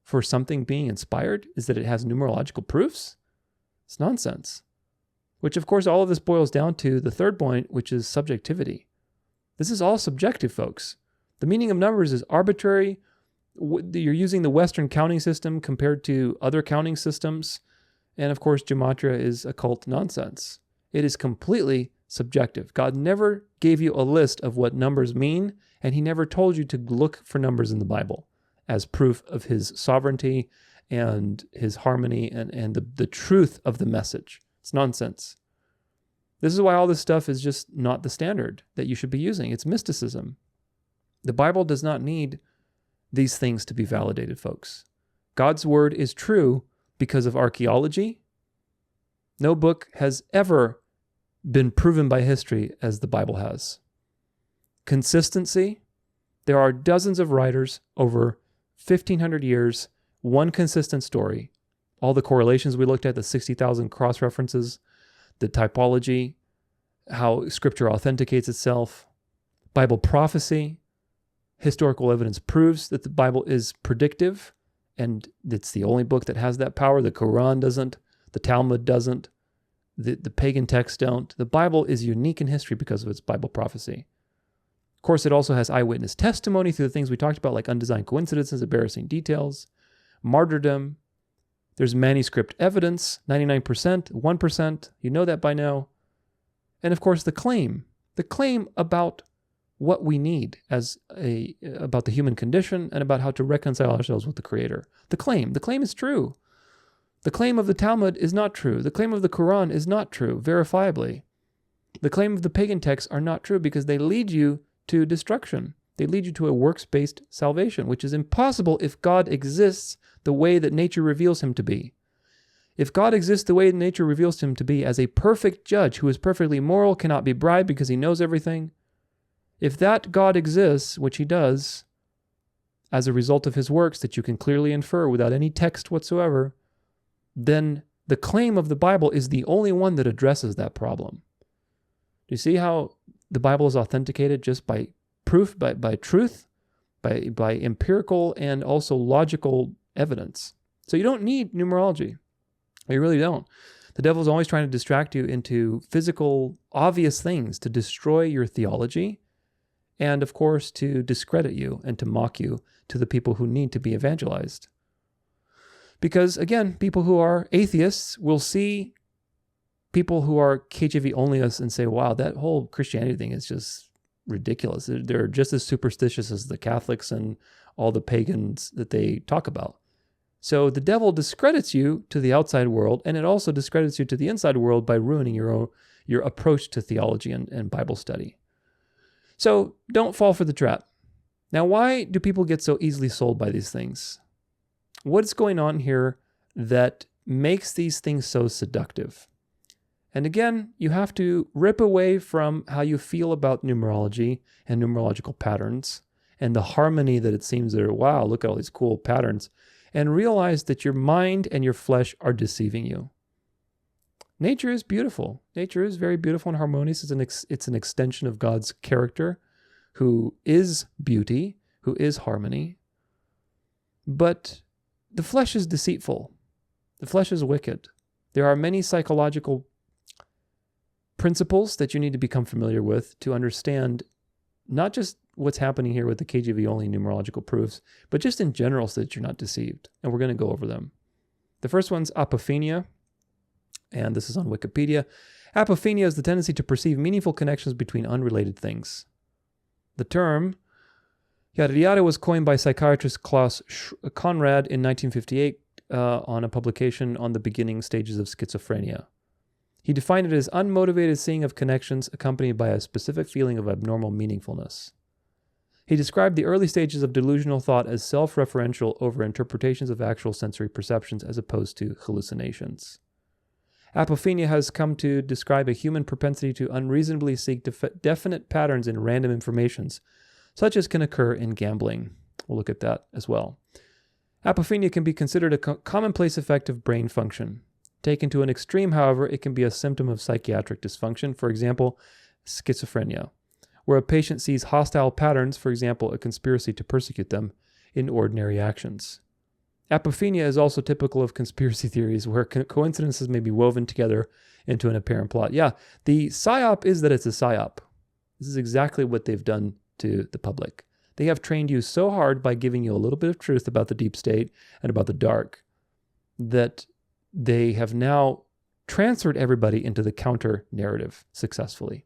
for something being inspired? Is that it has numerological proofs? It's nonsense. Which, of course, all of this boils down to the third point, which is subjectivity. This is all subjective, folks. The meaning of numbers is arbitrary. You're using the Western counting system compared to other counting systems. And, of course, gematria is occult nonsense. It is completely subjective. God never gave you a list of what numbers mean, and he never told you to look for numbers in the Bible as proof of his sovereignty and his harmony and the truth of the message. It's nonsense. This is why all this stuff is just not the standard that you should be using. It's mysticism. The Bible does not need these things to be validated, folks. God's word is true because of archaeology. No book has ever been proven by history as the Bible has. Consistency. There are dozens of writers over 1,500 years, one consistent story. All the correlations we looked at, the 60,000 cross-references, the typology, how Scripture authenticates itself, Bible prophecy, historical evidence proves that the Bible is predictive, and it's the only book that has that power. The Quran doesn't, the Talmud doesn't, the pagan texts don't. The Bible is unique in history because of its Bible prophecy. Of course, it also has eyewitness testimony through the things we talked about, like undesigned coincidences, embarrassing details, martyrdom. There's manuscript evidence, 99%, 1%. You know that by now. And of course, the claim about what we need about the human condition and about how to reconcile ourselves with the Creator. The claim is true. The claim of the Talmud is not true. The claim of the Quran is not true, verifiably. The claim of the pagan texts are not true because they lead you to destruction. They lead you to a works-based salvation, which is impossible if God exists the way that nature reveals him to be. If God exists the way that nature reveals him to be as a perfect judge who is perfectly moral, cannot be bribed because he knows everything, if that God exists, which he does, as a result of his works that you can clearly infer without any text whatsoever, then the claim of the Bible is the only one that addresses that problem. Do you see how the Bible is authenticated just by proof, by truth, by empirical and also logical evidence? So you don't need numerology. You really don't. The devil's always trying to distract you into physical, obvious things to destroy your theology and, of course, to discredit you and to mock you to the people who need to be evangelized. Because, again, people who are atheists will see people who are KJV Onlyists and say, wow, that whole Christianity thing is just ridiculous. They're just as superstitious as the Catholics and all the pagans that they talk about. So the devil discredits you to the outside world, and it also discredits you to the inside world by ruining your approach to theology and Bible study. So don't fall for the trap. Now, why do people get so easily sold by these things? What's going on here that makes these things so seductive? And again, you have to rip away from how you feel about numerology and numerological patterns and the harmony that it seems there. Wow, look at all these cool patterns. And realize that your mind and your flesh are deceiving you. Nature is beautiful. Nature is very beautiful and harmonious. It's an extension of God's character, who is beauty, who is harmony. But the flesh is deceitful. The flesh is wicked. There are many psychological principles that you need to become familiar with to understand not just what's happening here with the KJV Only numerological proofs, but just in general so that you're not deceived. And we're going to go over them. The first one's apophenia, and this is on Wikipedia. Apophenia is the tendency to perceive meaningful connections between unrelated things. The term, yada yada, was coined by psychiatrist Klaus Conrad in 1958 on a publication on the beginning stages of schizophrenia. He defined it as unmotivated seeing of connections accompanied by a specific feeling of abnormal meaningfulness. He described the early stages of delusional thought as self-referential over interpretations of actual sensory perceptions as opposed to hallucinations. Apophenia has come to describe a human propensity to unreasonably seek definite patterns in random informations, such as can occur in gambling. We'll look at that as well. Apophenia can be considered a commonplace effect of brain function. Taken to an extreme, however, it can be a symptom of psychiatric dysfunction, for example, schizophrenia, where a patient sees hostile patterns, for example, a conspiracy to persecute them, in ordinary actions. Apophenia is also typical of conspiracy theories, where coincidences may be woven together into an apparent plot. Yeah, the Psyop is that it's a Psyop. This is exactly what they've done to the public. They have trained you so hard by giving you a little bit of truth about the deep state and about the dark that they have now transferred everybody into the counter narrative successfully,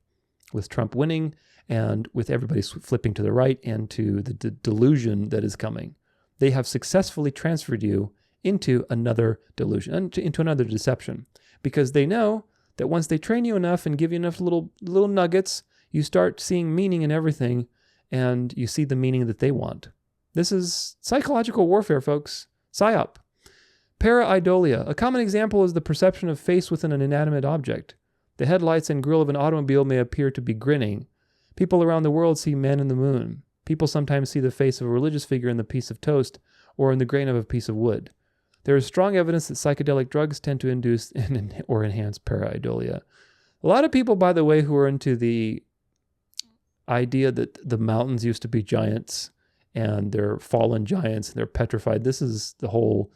with Trump winning and with everybody flipping to the right and to the delusion that is coming. They have successfully transferred you into another delusion, into another deception, because they know that once they train you enough and give you enough little nuggets, you start seeing meaning in everything, and you see the meaning that they want. This is psychological warfare, folks. Psyop. Pareidolia. A common example is the perception of face within an inanimate object. The headlights and grille of an automobile may appear to be grinning. People around the world see men in the moon. People sometimes see the face of a religious figure in the piece of toast or in the grain of a piece of wood. There is strong evidence that psychedelic drugs tend to induce or enhance pareidolia. A lot of people, by the way, who are into the idea that the mountains used to be giants and they're fallen giants and they're petrified. This is the whole,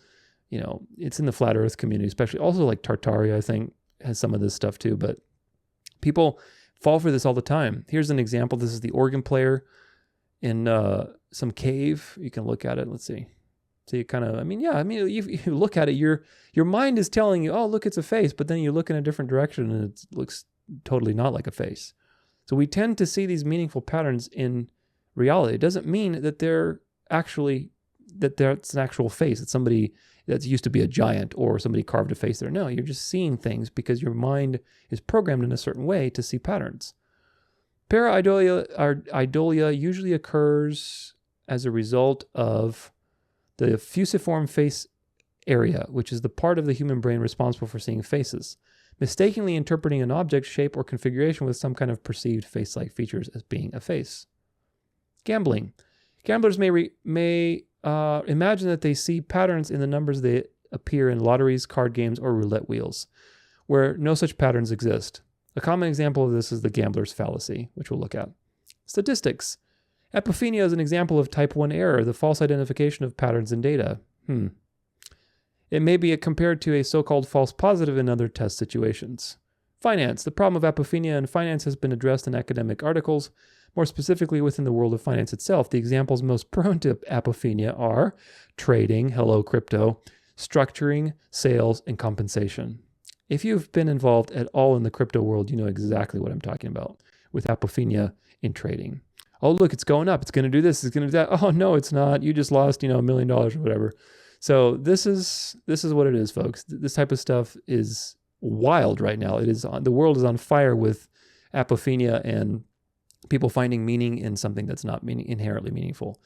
it's in the flat earth community, especially also like Tartaria, I think, has some of this stuff too, but people fall for this all the time. Here's an example. This is the organ player in some cave. You can look at it. Let's see. So you kind of, you look at it, your mind is telling you, oh, look, it's a face, but then you look in a different direction and it looks totally not like a face. So we tend to see these meaningful patterns in reality. It doesn't mean that that's an actual face. It's somebody that used to be a giant or somebody carved a face there. No, you're just seeing things because your mind is programmed in a certain way to see patterns. Pareidolia usually occurs as a result of the fusiform face area, which is the part of the human brain responsible for seeing faces, mistakenly interpreting an object's shape or configuration with some kind of perceived face-like features as being a face. Gambling. Gamblers may imagine that they see patterns in the numbers that appear in lotteries, card games, or roulette wheels, where no such patterns exist. A common example of this is the gambler's fallacy, which we'll look at. Statistics. Epiphenia is an example of type 1 error, the false identification of patterns in data. It may be compared to a so-called false positive in other test situations. Finance. The problem of apophenia in finance has been addressed in academic articles, more specifically within the world of finance itself. The examples most prone to apophenia are trading, hello crypto, structuring, sales, and compensation. If you've been involved at all in the crypto world, you know exactly what I'm talking about with apophenia in trading. Oh, look, it's going up. It's going to do this. It's going to do that. Oh, no, it's not. You just lost, $1 million or whatever. So this is what it is, folks. This type of stuff is wild right now. The world is on fire with apophenia and people finding meaning in something that's not inherently meaningful.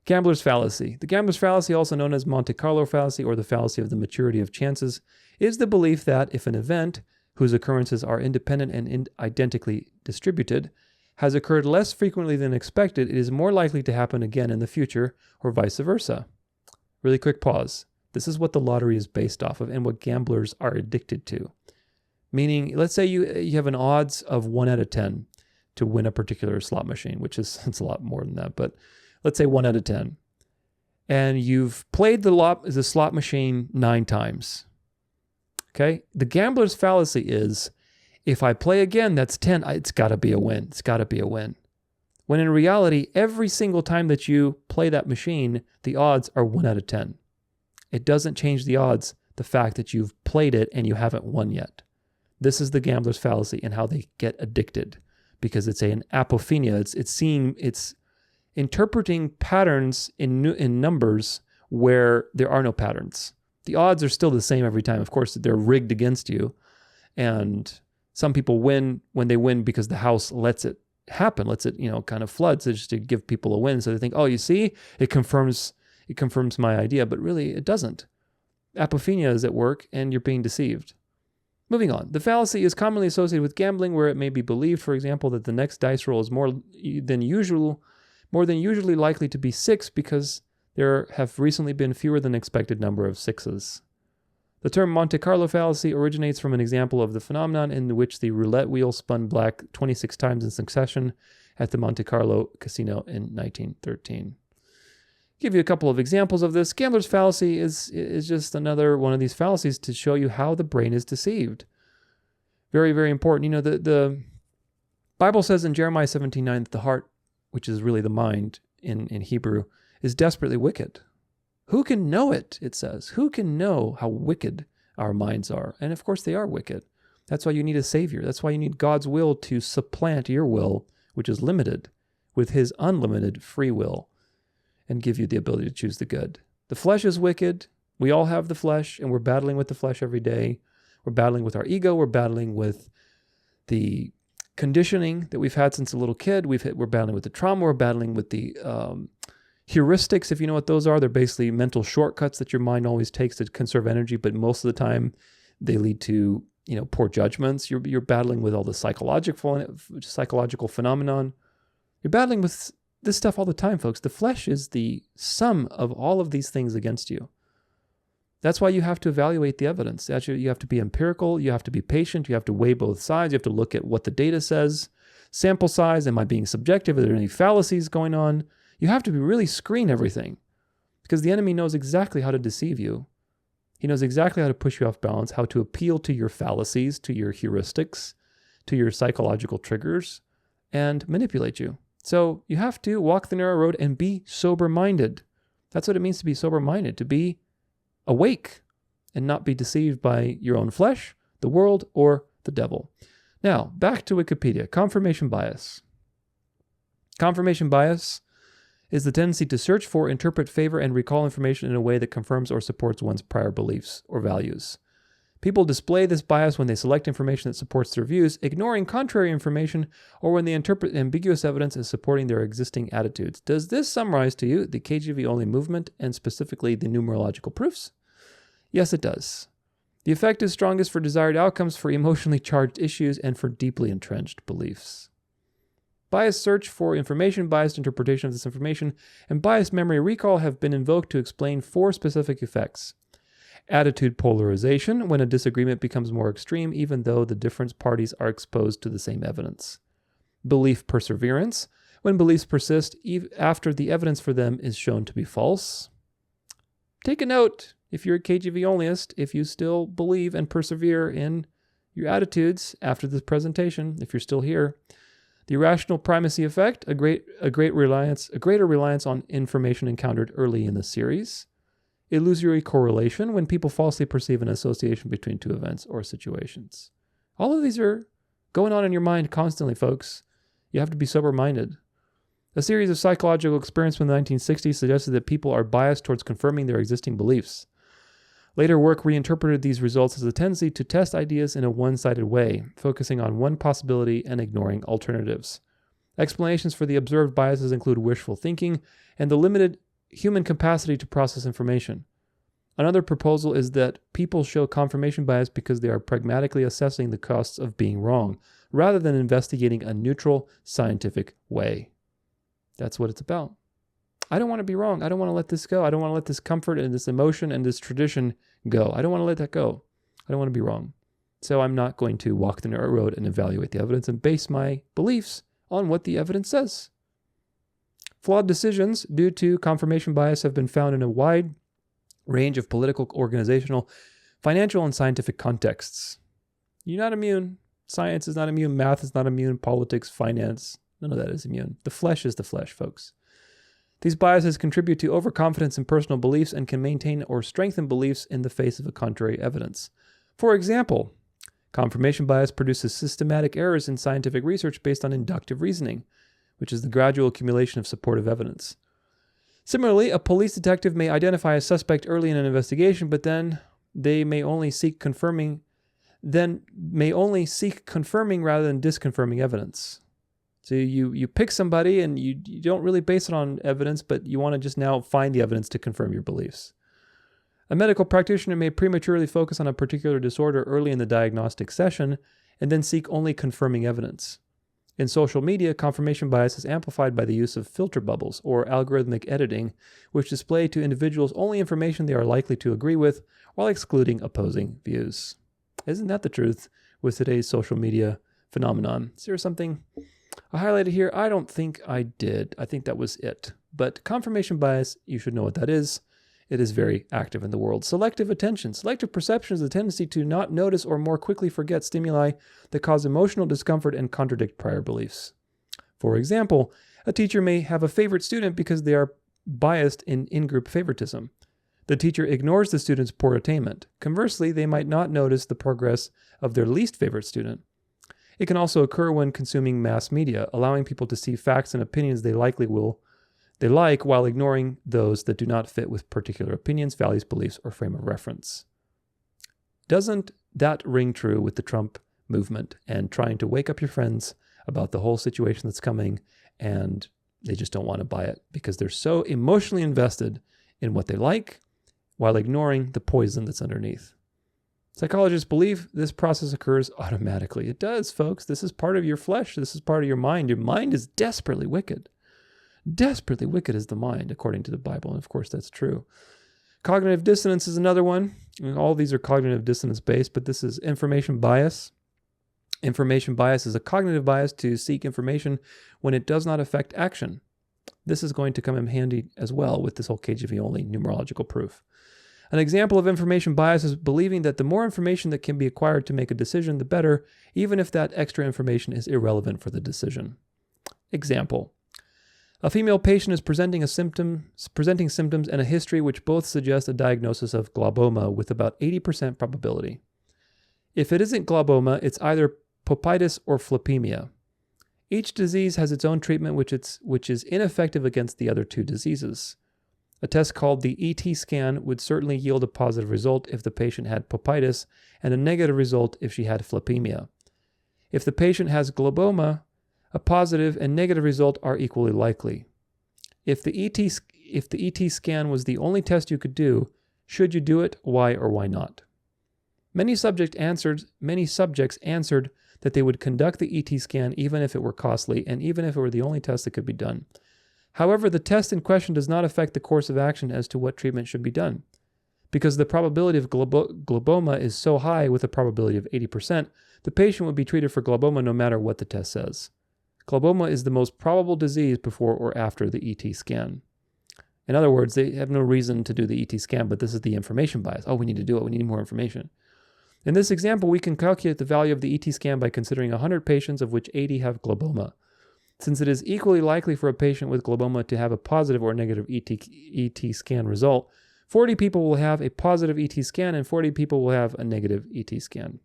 Gambler's fallacy. The gambler's fallacy, also known as Monte Carlo fallacy or the fallacy of the maturity of chances, is the belief that if an event whose occurrences are independent and identically distributed has occurred less frequently than expected, it is more likely to happen again in the future, or vice versa. Really quick pause. This is what the lottery is based off of and what gamblers are addicted to. Meaning, let's say you have an odds of 1 out of 10 to win a particular slot machine, which is it's a lot more than that, but let's say 1 out of 10. And you've played the slot machine 9 times. Okay? The gambler's fallacy is, if I play again, that's 10. It's got to be a win. It's got to be a win. When in reality, every single time that you play that machine, the odds are 1 out of 10. It doesn't change the odds, the fact that you've played it and you haven't won yet. This is the gambler's fallacy and how they get addicted, because it's an apophenia. It's interpreting patterns in numbers where there are no patterns. The odds are still the same every time. Of course, they're rigged against you. And some people win when they win because the house lets it happen, lets it, kind of floods just to give people a win. So they think, oh, you see, it confirms my idea, but really it doesn't. Apophenia is at work and you're being deceived. Moving on. The fallacy is commonly associated with gambling, where it may be believed, for example, that the next dice roll is more than usually likely to be 6 because there have recently been fewer than expected number of 6s. The term Monte Carlo fallacy originates from an example of the phenomenon in which the roulette wheel spun black 26 times in succession at the Monte Carlo casino in 1913. Give you a couple of examples of this. Gambler's fallacy is just another one of these fallacies to show you how the brain is deceived. Very, very important. The Bible says in Jeremiah 17:9 that the heart, which is really the mind in Hebrew, is desperately wicked. Who can know it, it says. Who can know how wicked our minds are? And of course they are wicked. That's why you need a savior. That's why you need God's will to supplant your will, which is limited, with his unlimited free will, and give you the ability to choose the good. The flesh is wicked. We all have the flesh, and we're battling with the flesh every day. We're battling with our ego. We're battling with the conditioning that we've had since a little kid. We're battling with the trauma. We're battling with the heuristics, if you know what those are. They're basically mental shortcuts that your mind always takes to conserve energy, but most of the time they lead to poor judgments. You're battling with all the psychological phenomenon. You're battling with this stuff all the time, folks. The flesh is the sum of all of these things against you. That's why you have to evaluate the evidence. You have to be empirical. You have to be patient. You have to weigh both sides. You have to look at what the data says. Sample size. Am I being subjective? Are there any fallacies going on? You have to really screen everything, because the enemy knows exactly how to deceive you. He knows exactly how to push you off balance, how to appeal to your fallacies, to your heuristics, to your psychological triggers, and manipulate you. So you have to walk the narrow road and be sober-minded. That's what it means to be sober-minded, to be awake and not be deceived by your own flesh, the world, or the devil. Now, back to Wikipedia. Confirmation bias. Confirmation bias is the tendency to search for, interpret, favor, and recall information in a way that confirms or supports one's prior beliefs or values. People display this bias when they select information that supports their views, ignoring contrary information, or when they interpret ambiguous evidence as supporting their existing attitudes. Does this summarize to you the KJV Only movement, and specifically the numerological proofs? Yes, it does. The effect is strongest for desired outcomes, for emotionally charged issues, and for deeply entrenched beliefs. Biased search for information, biased interpretation of this information, and biased memory recall have been invoked to explain 4 specific effects. Attitude polarization, when a disagreement becomes more extreme even though the different parties are exposed to the same evidence. Belief perseverance, when beliefs persist after the evidence for them is shown to be false. Take a note. if you're a KJV Onlyist, if you still believe and persevere in your attitudes after this presentation, if you're still here, the irrational primacy effect, a greater reliance on information encountered early in the series. Illusory correlation, when people falsely perceive an association between two events or situations. All of these are going on in your mind constantly, folks. You have to be sober-minded. A series of psychological experiments from the 1960s suggested that people are biased towards confirming their existing beliefs. Later work reinterpreted these results as a tendency to test ideas in a one-sided way, focusing on one possibility and ignoring alternatives. Explanations for the observed biases include wishful thinking and the limited human capacity to process information. Another proposal is that people show confirmation bias because they are pragmatically assessing the costs of being wrong, rather than investigating a neutral, scientific way. That's what it's about. I don't want to be wrong. I don't want to let this go. I don't want to let this comfort and this emotion and this tradition go. I don't want to let that go. I don't want to be wrong. So I'm not going to walk the narrow road and evaluate the evidence and base my beliefs on what the evidence says. Flawed decisions due to confirmation bias have been found in a wide range of political, organizational, financial, and scientific contexts. You're not immune. Science is not immune. Math is not immune. Politics, finance, none of that is immune. The flesh is the flesh, folks. These biases contribute to overconfidence in personal beliefs and can maintain or strengthen beliefs in the face of a contrary evidence. For example, confirmation bias produces systematic errors in scientific research based on inductive reasoning, which is the gradual accumulation of supportive evidence. Similarly, a police detective may identify a suspect early in an investigation, but then they may only seek confirming rather than disconfirming evidence. So you pick somebody and you don't really base it on evidence, but you want to just now find the evidence to confirm your beliefs. A medical practitioner may prematurely focus on a particular disorder early in the diagnostic session and then seek only confirming evidence. In social media, confirmation bias is amplified by the use of filter bubbles or algorithmic editing, which display to individuals only information they are likely to agree with while excluding opposing views. Isn't that the truth with today's social media phenomenon? Is there something I highlighted here? I don't think I did. I think that was it. But confirmation bias, you should know what that is. It is very active in the world. Selective attention. Selective perception is the tendency to not notice or more quickly forget stimuli that cause emotional discomfort and contradict prior beliefs. For example, a teacher may have a favorite student because they are biased in in-group favoritism. The teacher ignores the student's poor attainment. Conversely, they might not notice the progress of their least favorite student. It can also occur when consuming mass media, allowing people to see facts and opinions they like while ignoring those that do not fit with particular opinions, values, beliefs, or frame of reference. Doesn't that ring true with the Trump movement and trying to wake up your friends about the whole situation that's coming, and they just don't want to buy it because they're so emotionally invested in what they like while ignoring the poison that's underneath? Psychologists believe this process occurs automatically. It does, folks. This is part of your flesh. This is part of your mind. Your mind is desperately wicked. Desperately wicked is the mind, according to the Bible. And of course, that's true. Cognitive dissonance is another one. All these are cognitive dissonance based, but this is information bias. Information bias is a cognitive bias to seek information when it does not affect action. This is going to come in handy as well with this whole KJV Only numerological proof. An example of information bias is believing that the more information that can be acquired to make a decision, the better, even if that extra information is irrelevant for the decision. Example. A female patient is presenting symptoms and a history which both suggest a diagnosis of glaucoma with about 80% probability. If it isn't glaucoma, it's either pupitis or phlebemia. Each disease has its own treatment which is ineffective against the other two diseases. A test called the ET scan would certainly yield a positive result if the patient had pupitis and a negative result if she had phlebemia. If the patient has glaucoma, a positive and negative result are equally likely. If the ET scan was the only test you could do, should you do it? Why or why not? Many subjects answered that they would conduct the ET scan even if it were costly and even if it were the only test that could be done. However, the test in question does not affect the course of action as to what treatment should be done. Because the probability of glaucoma is so high with a probability of 80%, the patient would be treated for glaucoma no matter what the test says. Glaucoma is the most probable disease before or after the ET scan. In other words, they have no reason to do the ET scan, but this is the information bias. Oh, we need to do it. We need more information. In this example, we can calculate the value of the ET scan by considering 100 patients, of which 80 have globoma. Since it is equally likely for a patient with globoma to have a positive or negative ET scan result, 40 people will have a positive ET scan and 40 people will have a negative ET scan.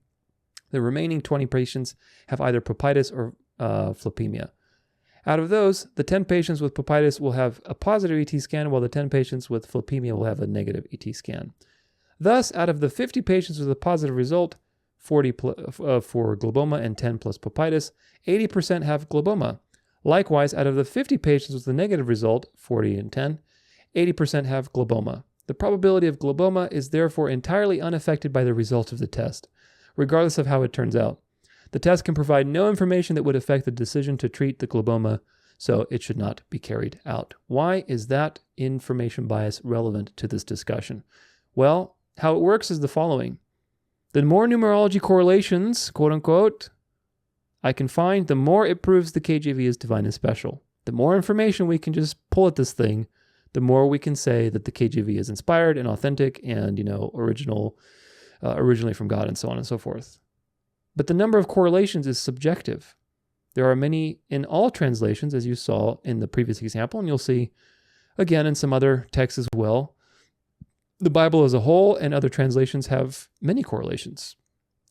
The remaining 20 patients have either papitis or phlebemia. Out of those, the 10 patients with papitis will have a positive ET scan, while the 10 patients with phlebemia will have a negative ET scan. Thus, out of the 50 patients with a positive result, 40 for globoma and 10 plus papitis, 80% have globoma. Likewise, out of the 50 patients with the negative result, 40 and 10, 80% have globoma. The probability of globoma is therefore entirely unaffected by the result of the test, regardless of how it turns out. The test can provide no information that would affect the decision to treat the globoma, so it should not be carried out. Why is that information bias relevant to this discussion? Well, how it works is the following. The more numerology correlations, quote unquote, I can find, the more it proves the KJV is divine and special. The more information we can just pull at this thing, the more we can say that the KJV is inspired and authentic and, originally from God and so on and so forth. But the number of correlations is subjective. There are many in all translations, as you saw in the previous example, and you'll see again in some other texts as well. The Bible as a whole and other translations have many correlations.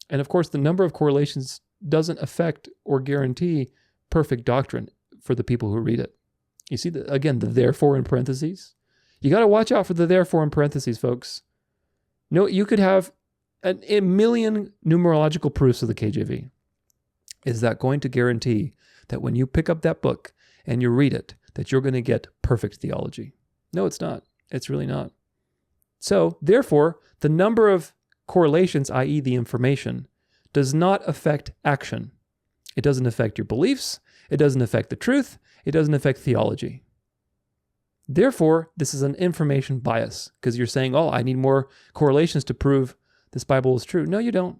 And of course, the number of correlations doesn't affect or guarantee perfect doctrine for the people who read it. You see, the therefore in parentheses. You got to watch out for the therefore in parentheses, folks. No, you could have a million numerological proofs of the KJV. Is that going to guarantee that when you pick up that book and you read it, that you're going to get perfect theology? No, it's not. It's really not. So, therefore, the number of correlations, i.e. the information, does not affect action. It doesn't affect your beliefs. It doesn't affect the truth. It doesn't affect theology. Therefore, this is an information bias because you're saying, oh, I need more correlations to prove this Bible is true. No, you don't.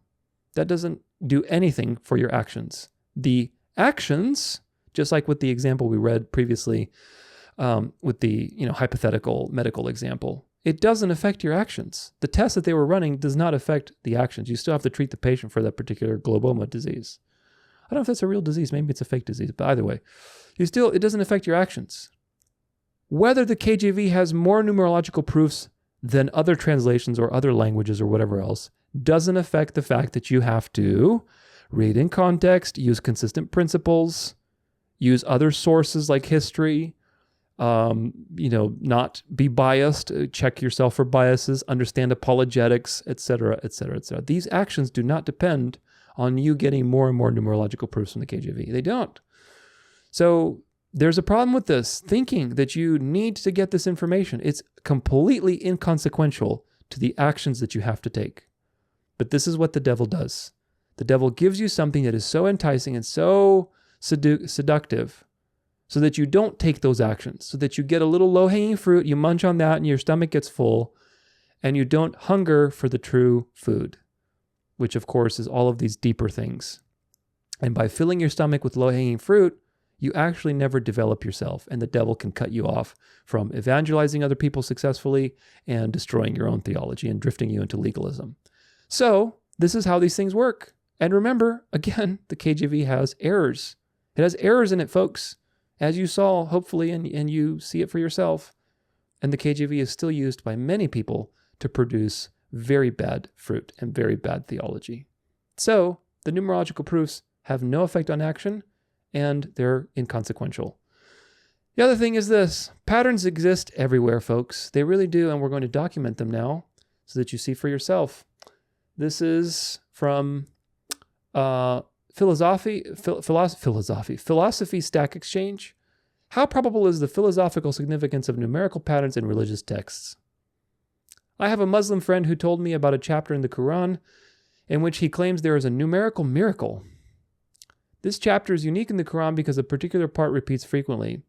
That doesn't do anything for your actions. The actions, just like with the example we read previously with the hypothetical medical example, it doesn't affect your actions. The test that they were running does not affect the actions. You still have to treat the patient for that particular globoma disease. I don't know if that's a real disease. Maybe it's a fake disease. But either way, it doesn't affect your actions. Whether the KJV has more numerological proofs than other translations or other languages or whatever else doesn't affect the fact that you have to read in context, use consistent principles, use other sources like history, not be biased, check yourself for biases, understand apologetics, etc., etc., etc. These actions do not depend on you getting more and more numerological proofs from the KJV. They don't. So there's a problem with this, thinking that you need to get this information. It's completely inconsequential to the actions that you have to take. But this is what the devil does. The devil gives you something that is so enticing and so seductive so that you don't take those actions, so that you get a little low-hanging fruit, you munch on that and your stomach gets full, and you don't hunger for the true food, which of course is all of these deeper things. And by filling your stomach with low-hanging fruit, you actually never develop yourself, and the devil can cut you off from evangelizing other people successfully and destroying your own theology and drifting you into legalism. So this is how these things work. And remember, again, the KJV has errors. It has errors in it, folks, as you saw, hopefully, and you see it for yourself. And the KJV is still used by many people to produce very bad fruit and very bad theology. So the numerological proofs have no effect on action, and they're inconsequential. The other thing is this. Patterns exist everywhere, folks. They really do, and we're going to document them now so that you see for yourself. This is from Philosophy Stack Exchange. How probable is the philosophical significance of numerical patterns in religious texts? I have a Muslim friend who told me about a chapter in the Quran in which he claims there is a numerical miracle. This chapter is unique in the Quran because a particular part repeats frequently.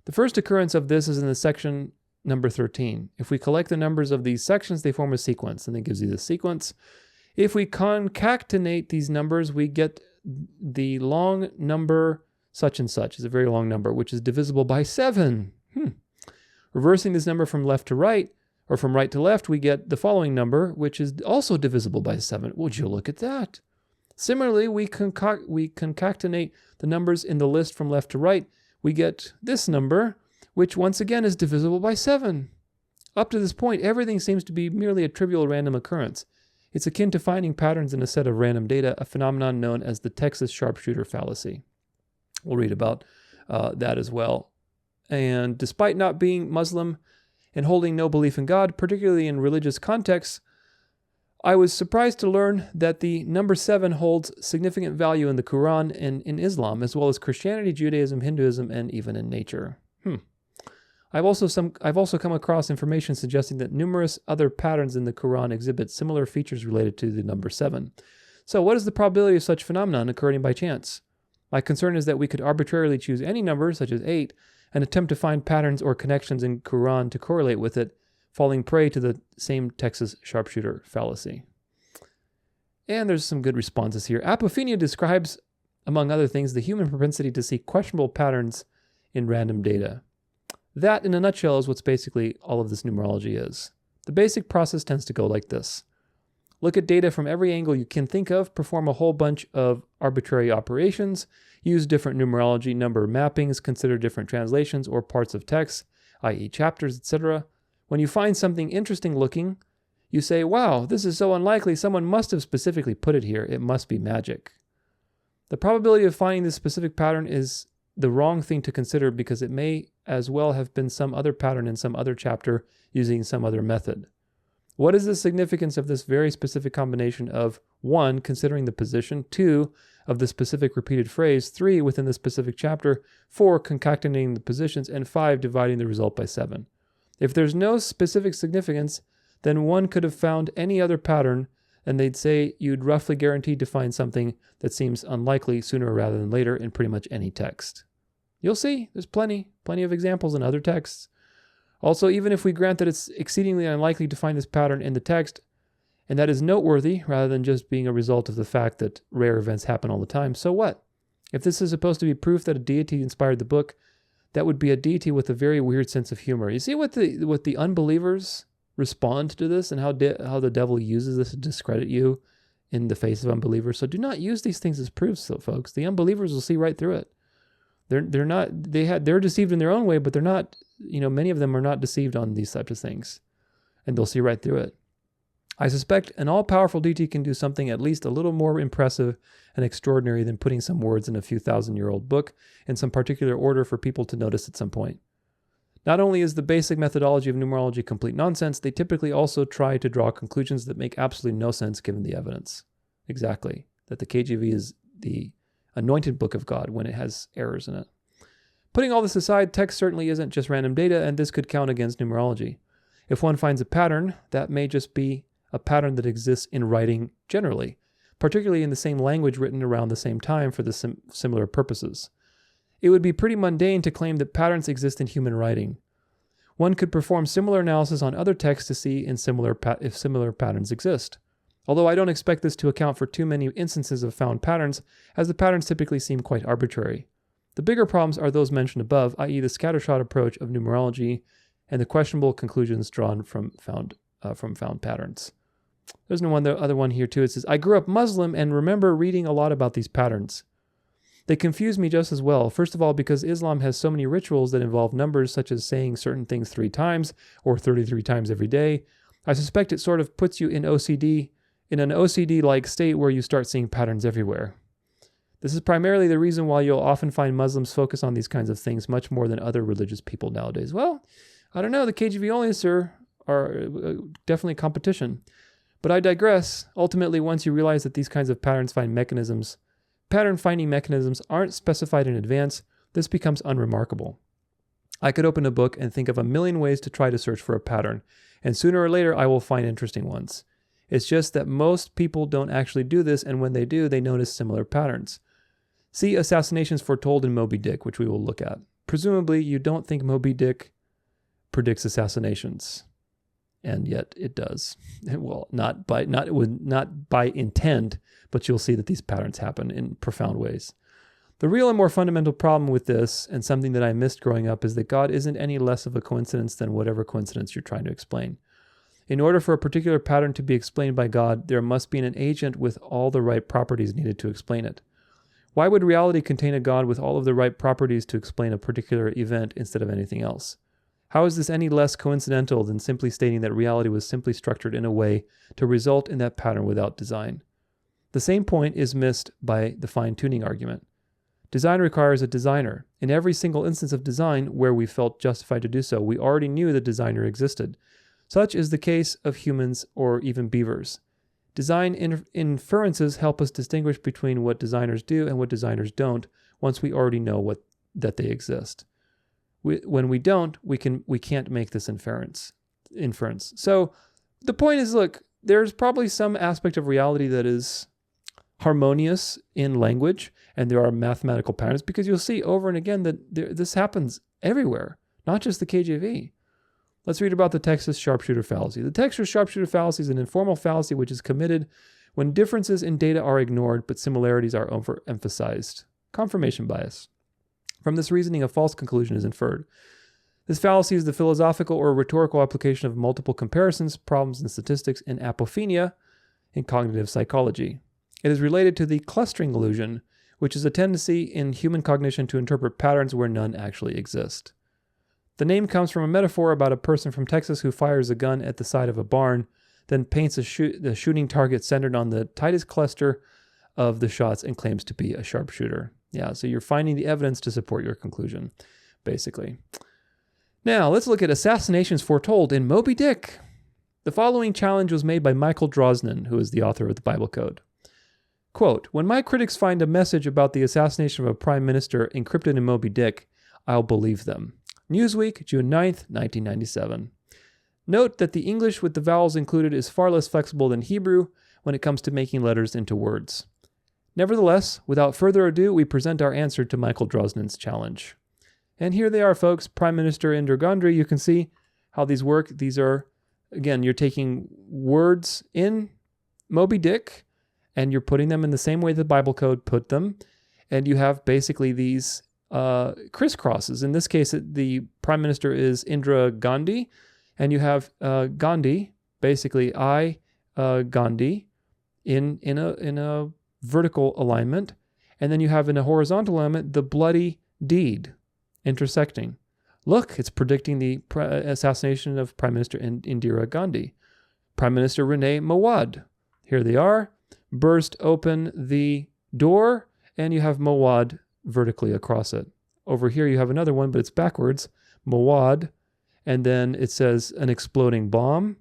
The first occurrence of this is in the section number 13. If we collect the numbers of these sections, they form a sequence, and it gives you the sequence. If we concatenate these numbers, we get the long number such and such. It's a very long number, which is divisible by 7. Reversing this number from left to right, or from right to left, we get the following number, which is also divisible by 7. Would you look at that? Similarly, we concatenate the numbers in the list from left to right. We get this number, which once again is divisible by 7. Up to this point, everything seems to be merely a trivial random occurrence. It's akin to finding patterns in a set of random data, a phenomenon known as the Textus sharpshooter fallacy. We'll read about that as well. And despite not being Muslim and holding no belief in God, particularly in religious contexts, I was surprised to learn that the number 7 holds significant value in the Quran and in Islam, as well as Christianity, Judaism, Hinduism, and even in nature. I've also come across information suggesting that numerous other patterns in the Quran exhibit similar features related to the number 7. So what is the probability of such phenomenon occurring by chance? My concern is that we could arbitrarily choose any number, such as 8, and attempt to find patterns or connections in Quran to correlate with it, falling prey to the same Textus sharpshooter fallacy. And there's some good responses here. Apophenia describes, among other things, the human propensity to see questionable patterns in random data. That, in a nutshell, is what's basically all of this numerology is. The basic process tends to go like this. Look at data from every angle you can think of, perform a whole bunch of arbitrary operations, use different numerology number mappings, consider different translations or parts of text, i.e. chapters, etc. When you find something interesting looking, you say, wow, this is so unlikely, someone must have specifically put it here, it must be magic. The probability of finding this specific pattern is the wrong thing to consider because it may as well have been some other pattern in some other chapter using some other method. What is the significance of this very specific combination of 1, considering the position, 2, of the specific repeated phrase, 3, within the specific chapter, 4, concatenating the positions, and 5, dividing the result by 7? If there's no specific significance, then one could have found any other pattern and they'd say you'd roughly guaranteed to find something that seems unlikely sooner rather than later in pretty much any text. You'll see, there's plenty of examples in other texts. Also, even if we grant that it's exceedingly unlikely to find this pattern in the text, and that is noteworthy rather than just being a result of the fact that rare events happen all the time, so what? If this is supposed to be proof that a deity inspired the book, that would be a deity with a very weird sense of humor. You see what the unbelievers respond to this and how the devil uses this to discredit you in the face of unbelievers. So do not use these things as proofs, though, folks. The unbelievers will see right through it. They're deceived in their own way, but they're not, many of them are not deceived on these types of things, and they'll see right through it. I suspect an all-powerful deity can do something at least a little more impressive and extraordinary than putting some words in a few thousand-year-old book in some particular order for people to notice at some point. Not only is the basic methodology of numerology complete nonsense, they typically also try to draw conclusions that make absolutely no sense given the evidence. Exactly. That the KJV is the anointed book of God when it has errors in it. Putting all this aside, text certainly isn't just random data, and this could count against numerology. If one finds a pattern, that may just be a pattern that exists in writing generally, particularly in the same language written around the same time for the similar purposes. It would be pretty mundane to claim that patterns exist in human writing. One could perform similar analysis on other texts to see if similar patterns exist. Although I don't expect this to account for too many instances of found patterns, as the patterns typically seem quite arbitrary. The bigger problems are those mentioned above, i.e. the scattershot approach of numerology and the questionable conclusions drawn from found patterns. There's other one here too. It says, I grew up Muslim and remember reading a lot about these patterns. They confuse me just as well. First of all, because Islam has so many rituals that involve numbers, such as saying certain things 3 times or 33 times every day. I suspect it sort of puts you in an OCD-like state where you start seeing patterns everywhere. This is primarily the reason why you'll often find Muslims focus on these kinds of things much more than other religious people nowadays. Well, I don't know. The KJV Onlyism are definitely competition. But I digress. Ultimately, once you realize that these kinds of pattern-finding mechanisms aren't specified in advance, this becomes unremarkable. I could open a book and think of a million ways to try to search for a pattern, and sooner or later I will find interesting ones. It's just that most people don't actually do this, and when they do, they notice similar patterns. See assassinations foretold in Moby Dick, which we will look at. Presumably, you don't think Moby Dick predicts assassinations, and yet it does. Well, not by intent, but you'll see that these patterns happen in profound ways. The real and more fundamental problem with this, and something that I missed growing up, is that God isn't any less of a coincidence than whatever coincidence you're trying to explain. In order for a particular pattern to be explained by God, there must be an agent with all the right properties needed to explain it. Why would reality contain a God with all of the right properties to explain a particular event instead of anything else? How is this any less coincidental than simply stating that reality was simply structured in a way to result in that pattern without design? The same point is missed by the fine-tuning argument. Design requires a designer. In every single instance of design where we felt justified to do so, we already knew the designer existed. Such is the case of humans or even beavers. Design inferences help us distinguish between what designers do and what designers don't once we already know that they exist. When we don't, we can't make this inference. So the point is, look, there's probably some aspect of reality that is harmonious in language, and there are mathematical patterns, because you'll see over and again that this happens everywhere, not just the KJV. Let's read about the Textus sharpshooter fallacy. The Textus sharpshooter fallacy is an informal fallacy which is committed when differences in data are ignored but similarities are overemphasized. Confirmation bias. From this reasoning, a false conclusion is inferred. This fallacy is the philosophical or rhetorical application of multiple comparisons, problems in statistics, and apophenia in cognitive psychology. It is related to the clustering illusion, which is a tendency in human cognition to interpret patterns where none actually exist. The name comes from a metaphor about a person from Texas who fires a gun at the side of a barn, then paints the shooting target centered on the tightest cluster of the shots and claims to be a sharpshooter. Yeah, so you're finding the evidence to support your conclusion, basically. Now, let's look at assassinations foretold in Moby Dick. The following challenge was made by Michael Drosnin, who is the author of the Bible Code. Quote, "When my critics find a message about the assassination of a prime minister encrypted in Moby Dick, I'll believe them." Newsweek, June 9th, 1997. Note that the English with the vowels included is far less flexible than Hebrew when it comes to making letters into words. Nevertheless, without further ado, we present our answer to Michael Drosnin's challenge. And here they are, folks. Prime Minister Indira Gandhi. You can see how these work. These are, again, you're taking words in Moby Dick and you're putting them in the same way the Bible Code put them. And you have basically these crisscrosses. In this case, the prime minister is Indira Gandhi, and you have Gandhi, basically Gandhi, in a vertical alignment, and then you have in a horizontal alignment the bloody deed intersecting. Look, it's predicting the assassination of Prime Minister Indira Gandhi. Prime Minister Renee Mawad. Here they are. Burst open the door, and you have Mawad vertically across it. Over here you have another one, but it's backwards. Mawad, and then it says an exploding bomb,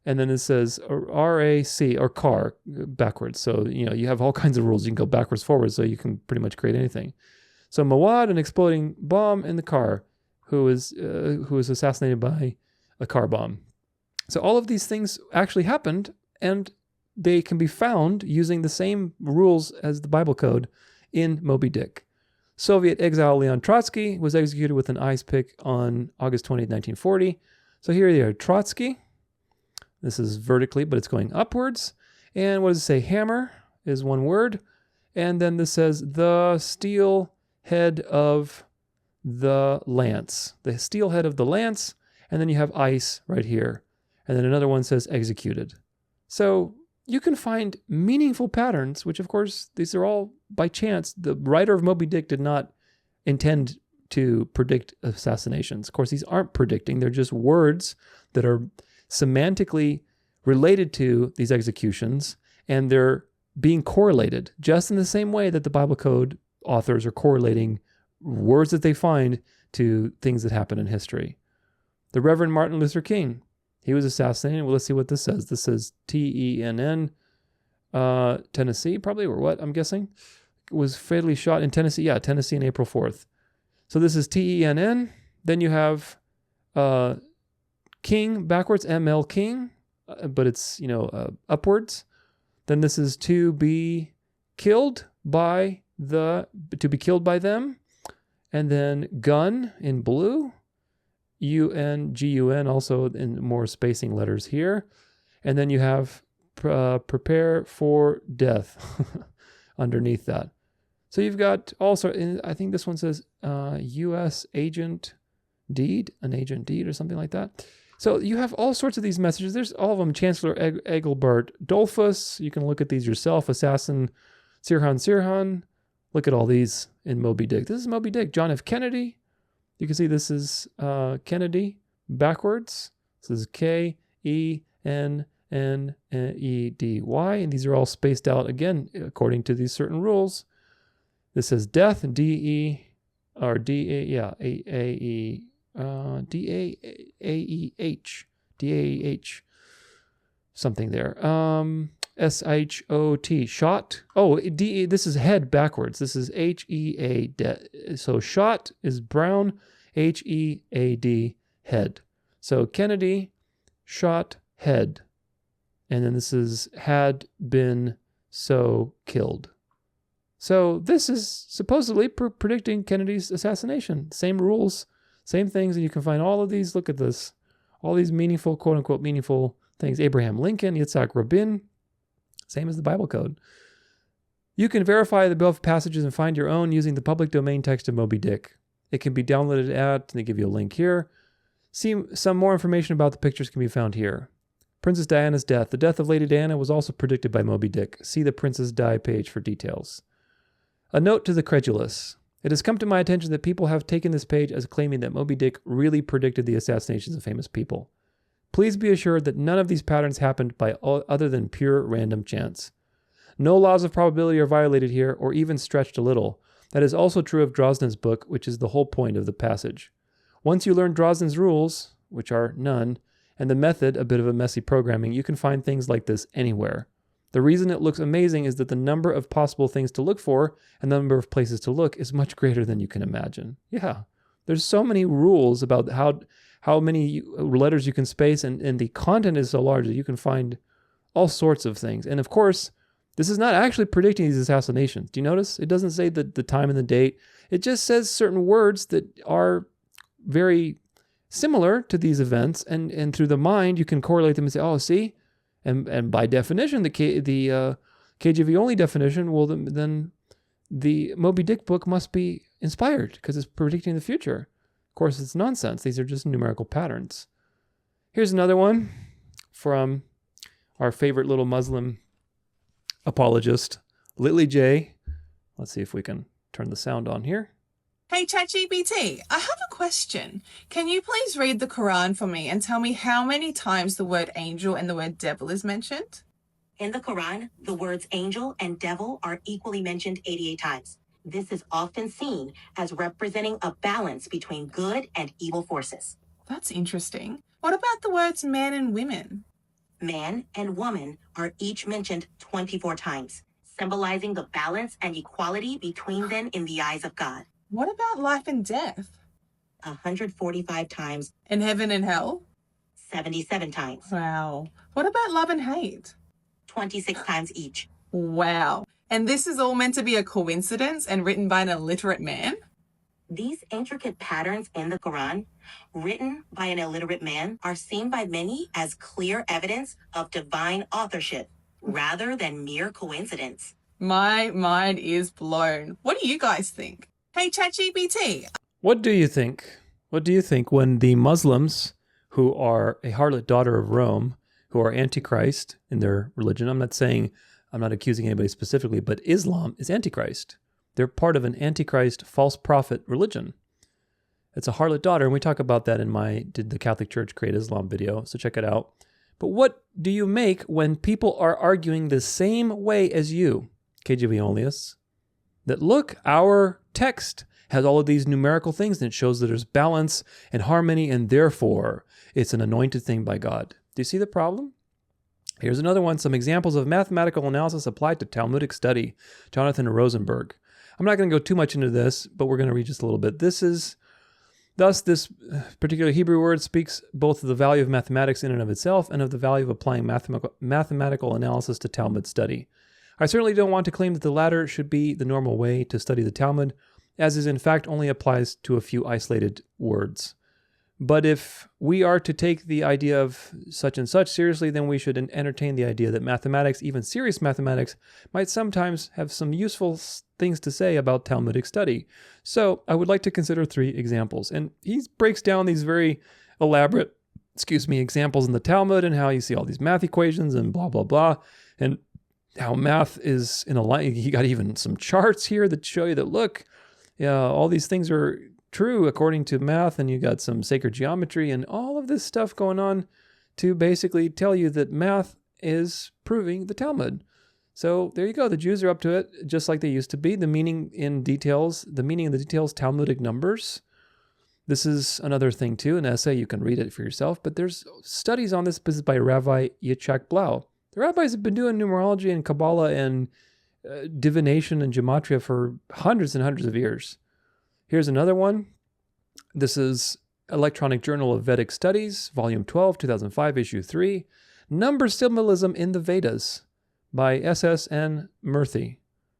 and then it says RAC, or car, backwards. So, you have all kinds of rules. You can go backwards, forwards, so you can pretty much create anything. So Mawad, an exploding bomb in the car, who is assassinated by a car bomb. So all of these things actually happened, and they can be found using the same rules as the Bible Code in Moby Dick. Soviet exile Leon Trotsky was executed with an ice pick on August 20, 1940. So here they are, Trotsky. This is vertically, but it's going upwards. And what does it say? Hammer is one word. And then this says the steel head of the lance. The steel head of the lance. And then you have ice right here. And then another one says executed. So you can find meaningful patterns, which of course, these are all by chance. The writer of Moby Dick did not intend to predict assassinations. Of course, these aren't predicting. They're just words that are semantically related to these executions, and they're being correlated just in the same way that the Bible Code authors are correlating words that they find to things that happen in history. The Reverend Martin Luther King, he was assassinated. Well, let's see what this says. This says TENN, Tennessee, probably, or what, I'm guessing. Was fatally shot in Tennessee. Yeah, Tennessee on April 4th. So this is TENN. Then you have King backwards, ML King, but it's, upwards. Then this is to be killed by them. And then gun in blue. UNGUN also in more spacing letters here. And then you have prepare for death underneath that. So you've got also, I think this one says U.S. agent deed, an agent deed or something like that. So you have all sorts of these messages. There's all of them. Chancellor Engelbert Dollfuss. You can look at these yourself. Assassin Sirhan. Look at all these in Moby Dick. This is Moby Dick. John F. Kennedy. You can see this is Kennedy backwards. This is Kennedy. And these are all spaced out again according to these certain rules. This says death, D-E, or D-A, yeah, A-E, D-A-A-E-H, D-A-H, something there. S-H-O-T, shot. Oh, D-E, this is head backwards. This is H-E-A, so shot is brown, H-E-A-D, head. So Kennedy, shot, head. And then this is had been so killed. So this is supposedly predicting Kennedy's assassination. Same rules, same things, and you can find all of these. Look at this. All these meaningful, quote-unquote, meaningful things. Abraham Lincoln, Yitzhak Rabin, same as the Bible code. You can verify the above passages and find your own using the public domain text of Moby Dick. It can be downloaded at, and they give you a link here. See, some more information about the pictures can be found here. Princess Diana's death. The death of Lady Diana was also predicted by Moby Dick. See the Princess Di page for details. A note to the credulous. It has come to my attention that people have taken this page as claiming that Moby Dick really predicted the assassinations of famous people. Please be assured that none of these patterns happened by other than pure random chance. No laws of probability are violated here, or even stretched a little. That is also true of Drosnin's book, which is the whole point of the passage. Once you learn Drosnin's rules, which are none, and the method, a bit of a messy programming, you can find things like this anywhere. The reason it looks amazing is that the number of possible things to look for and the number of places to look is much greater than you can imagine. Yeah, there's so many rules about how many letters you can space, and the content is so large that you can find all sorts of things. And of course, this is not actually predicting these assassinations. Do you notice? It doesn't say the time and the date. It just says certain words that are very similar to these events, and through the mind you can correlate them and say, oh, see? And by definition, the KJV Only definition, well, then the Moby Dick book must be inspired because it's predicting the future. Of course, it's nonsense. These are just numerical patterns. Here's another one from our favorite little Muslim apologist, Lily J. Let's see if we can turn the sound on here. Hey ChatGPT, I have a question. Can you please read the Quran for me and tell me how many times the word angel and the word devil is mentioned? In the Quran, the words angel and devil are equally mentioned 88 times. This is often seen as representing a balance between good and evil forces. That's interesting. What about the words man and women? Man and woman are each mentioned 24 times, symbolizing the balance and equality between them in the eyes of God. What about life and death? 145 times. And heaven and hell? 77 times. Wow. What about love and hate? 26 times each. Wow. And this is all meant to be a coincidence and written by an illiterate man? These intricate patterns in the Quran, written by an illiterate man, are seen by many as clear evidence of divine authorship, rather than mere coincidence. My mind is blown. What do you guys think? Hey, ChatGPT. What do you think? What do you think when the Muslims, who are a harlot daughter of Rome, who are antichrist in their religion, I'm not accusing anybody specifically, but Islam is antichrist. They're part of an antichrist false prophet religion. It's a harlot daughter, and we talk about that in my Did the Catholic Church Create Islam video, so check it out. But what do you make when people are arguing the same way as you, KJV Onlyists? That look, our text has all of these numerical things, and it shows that there's balance and harmony, and therefore it's an anointed thing by God. Do you see the problem? Here's another one, some examples of mathematical analysis applied to Talmudic study. Jonathan Rosenberg. I'm not going to go too much into this, but we're going to read just a little bit. Thus, this particular Hebrew word speaks both of the value of mathematics in and of itself and of the value of applying mathematical analysis to Talmud study. I certainly don't want to claim that the latter should be the normal way to study the Talmud, as is in fact only applies to a few isolated words. But if we are to take the idea of such and such seriously, then we should entertain the idea that mathematics, even serious mathematics, might sometimes have some useful things to say about Talmudic study. So I would like to consider 3 examples. And he breaks down these very elaborate, examples in the Talmud, and how you see all these math equations and blah, blah, blah, and how math is in a line. He got even some charts here that show you that, look, all these things are true according to math, and you got some sacred geometry and all of this stuff going on to basically tell you that math is proving the Talmud. So there you go. The Jews are up to it, just like they used to be. The meaning in the details, Talmudic numbers. This is another thing too, an essay. You can read it for yourself, but there's studies on this. This is by Rabbi Yitzhak Blau. The rabbis have been doing numerology and Kabbalah and divination and gematria for hundreds and hundreds of years. Here's another one. This is Electronic Journal of Vedic Studies, Volume 12, 2005, Issue 3. Number Symbolism in the Vedas by S.S.N. Murthy.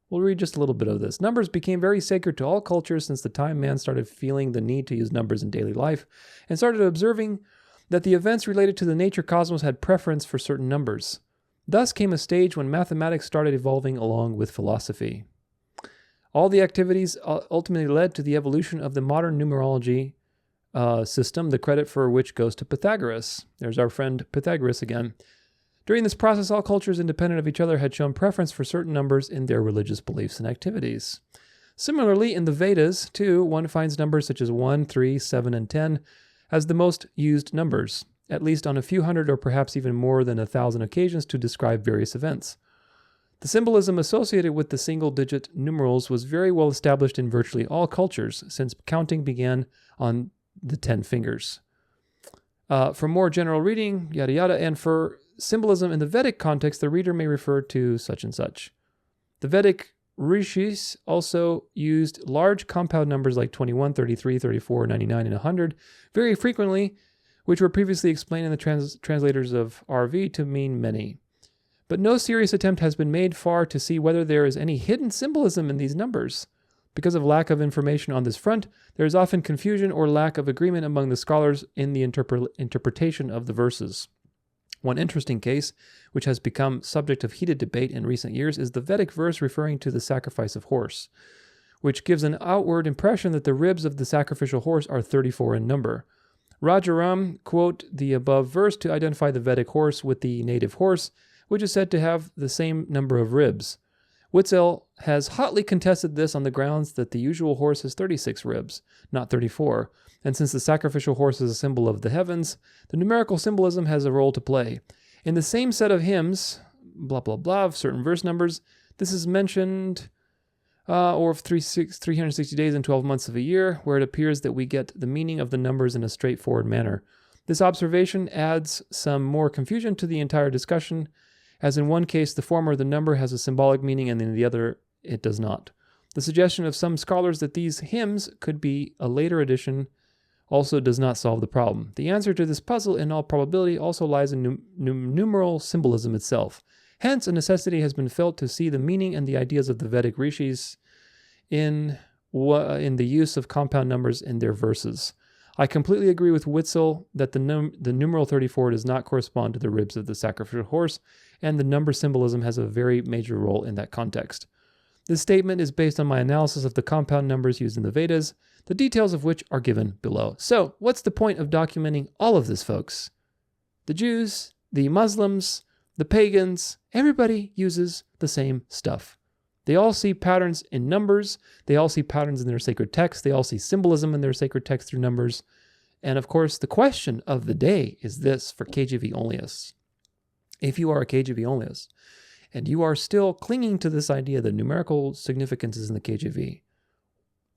We'll read just a little bit of this. Numbers became very sacred to all cultures since the time man started feeling the need to use numbers in daily life and started observing that the events related to the nature cosmos had preference for certain numbers. Thus came a stage when mathematics started evolving along with philosophy. All the activities ultimately led to the evolution of the modern numerology system, the credit for which goes to Pythagoras. There's our friend Pythagoras again. During this process, all cultures independent of each other had shown preference for certain numbers in their religious beliefs and activities. Similarly, in the Vedas, too, one finds numbers such as 1, 3, 7, and 10 as the most used numbers, at least on a few hundred or perhaps even more than 1,000 occasions to describe various events. The symbolism associated with the single-digit numerals was very well established in virtually all cultures, since counting began on the 10 fingers. For more general reading, yada yada, and for symbolism in the Vedic context, the reader may refer to such and such. The Vedic rishis also used large compound numbers like 21, 33, 34, 99, and 100 very frequently, which were previously explained in the translators of RV to mean many. But no serious attempt has been made far to see whether there is any hidden symbolism in these numbers. Because of lack of information on this front, there is often confusion or lack of agreement among the scholars in the interpretation of the verses. One interesting case, which has become subject of heated debate in recent years, is the Vedic verse referring to the sacrifice of horse, which gives an outward impression that the ribs of the sacrificial horse are 34 in number. Rajaram quote the above verse to identify the Vedic horse with the native horse, which is said to have the same number of ribs. Witzel has hotly contested this on the grounds that the usual horse has 36 ribs, not 34, and since the sacrificial horse is a symbol of the heavens, the numerical symbolism has a role to play. In the same set of hymns, blah blah blah, of certain verse numbers, this is mentioned, or of 360 days and 12 months of a year, where it appears that we get the meaning of the numbers in a straightforward manner. This observation adds some more confusion to the entire discussion, as in one case the former, the number, has a symbolic meaning, and in the other it does not. The suggestion of some scholars that these hymns could be a later addition also does not solve the problem. The answer to this puzzle, in all probability, also lies in numeral symbolism itself. Hence, a necessity has been felt to see the meaning and the ideas of the Vedic rishis in the use of compound numbers in their verses. I completely agree with Witzel that the numeral 34 does not correspond to the ribs of the sacrificial horse, and the number symbolism has a very major role in that context. This statement is based on my analysis of the compound numbers used in the Vedas, the details of which are given below. So, what's the point of documenting all of this, folks? The Jews, the Muslims, the pagans, everybody uses the same stuff. They all see patterns in numbers. They all see patterns in their sacred texts. They all see symbolism in their sacred text through numbers. And of course, the question of the day is this for KJV Onlyists. If you are a KJV Onlyist and you are still clinging to this idea that numerical significance is in the KJV,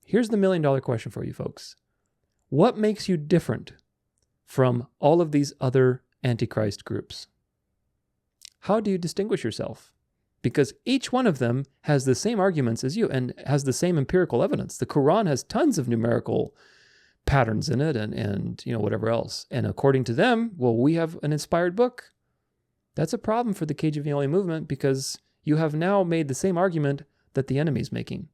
here's the million-dollar question for you folks. What makes you different from all of these other Antichrist groups? How do you distinguish yourself? Because each one of them has the same arguments as you and has the same empirical evidence. The Quran has tons of numerical patterns in it and whatever else. And according to them, well, we have an inspired book. That's a problem for the KJV Only movement because you have now made the same argument that the enemy's making.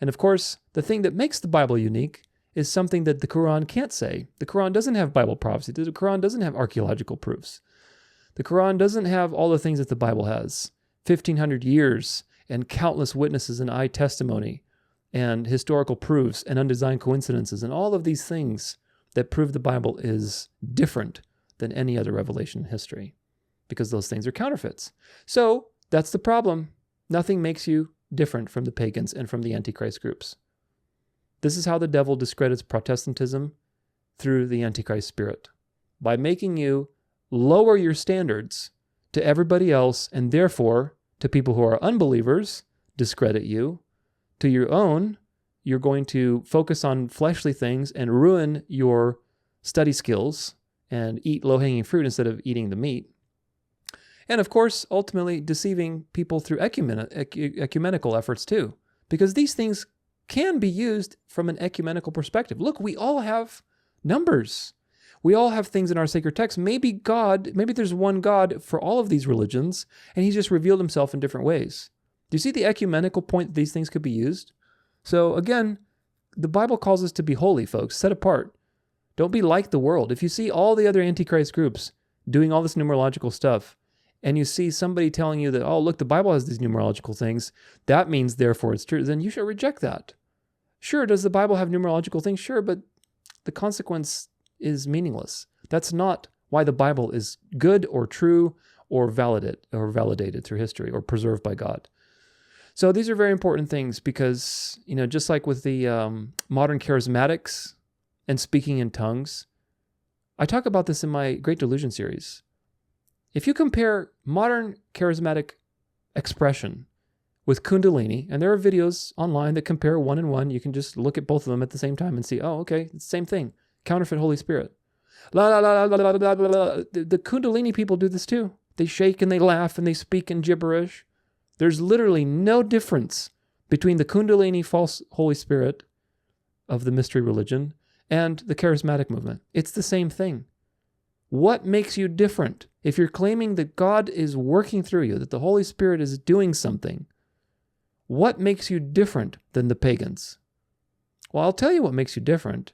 And of course, the thing that makes the Bible unique is something that the Quran can't say. The Quran doesn't have Bible prophecy. The Quran doesn't have archaeological proofs. The Quran doesn't have all the things that the Bible has. 1,500 years and countless witnesses and eye testimony and historical proofs and undesigned coincidences and all of these things that prove the Bible is different than any other revelation in history, because those things are counterfeits. So that's the problem. Nothing makes you different from the pagans and from the Antichrist groups. This is how the devil discredits Protestantism through the Antichrist spirit, by making you lower your standards to everybody else, and therefore to people who are unbelievers, discredit you. To your own, you're going to focus on fleshly things and ruin your study skills and eat low-hanging fruit instead of eating the meat. And of course, ultimately deceiving people through ecumenical efforts too, because these things can be used from an ecumenical perspective. Look, we all have numbers. We all have things in our sacred text. Maybe there's one God for all of these religions, and he's just revealed himself in different ways. Do you see the ecumenical point that these things could be used? So again, the Bible calls us to be holy, folks, set apart. Don't be like the world. If you see all the other Antichrist groups doing all this numerological stuff, and you see somebody telling you that, oh, look, the Bible has these numerological things, that means therefore it's true, then you should reject that. Sure, does the Bible have numerological things? Sure, but the consequence is meaningless. That's not why the Bible is good or true or validated through history or preserved by God. So these are very important things because, just like with the modern charismatics and speaking in tongues, I talk about this in my Great Delusion series. If you compare modern charismatic expression with Kundalini, and there are videos online that compare one and one, you can just look at both of them at the same time and see, oh, okay, it's the same thing. Counterfeit Holy Spirit. La la la la la la la la. The Kundalini people do this too. They shake and they laugh and they speak in gibberish. There's literally no difference between the Kundalini false Holy Spirit of the mystery religion and the charismatic movement. It's the same thing. What makes you different? If you're claiming that God is working through you, that the Holy Spirit is doing something, what makes you different than the pagans? Well, I'll tell you what makes you different.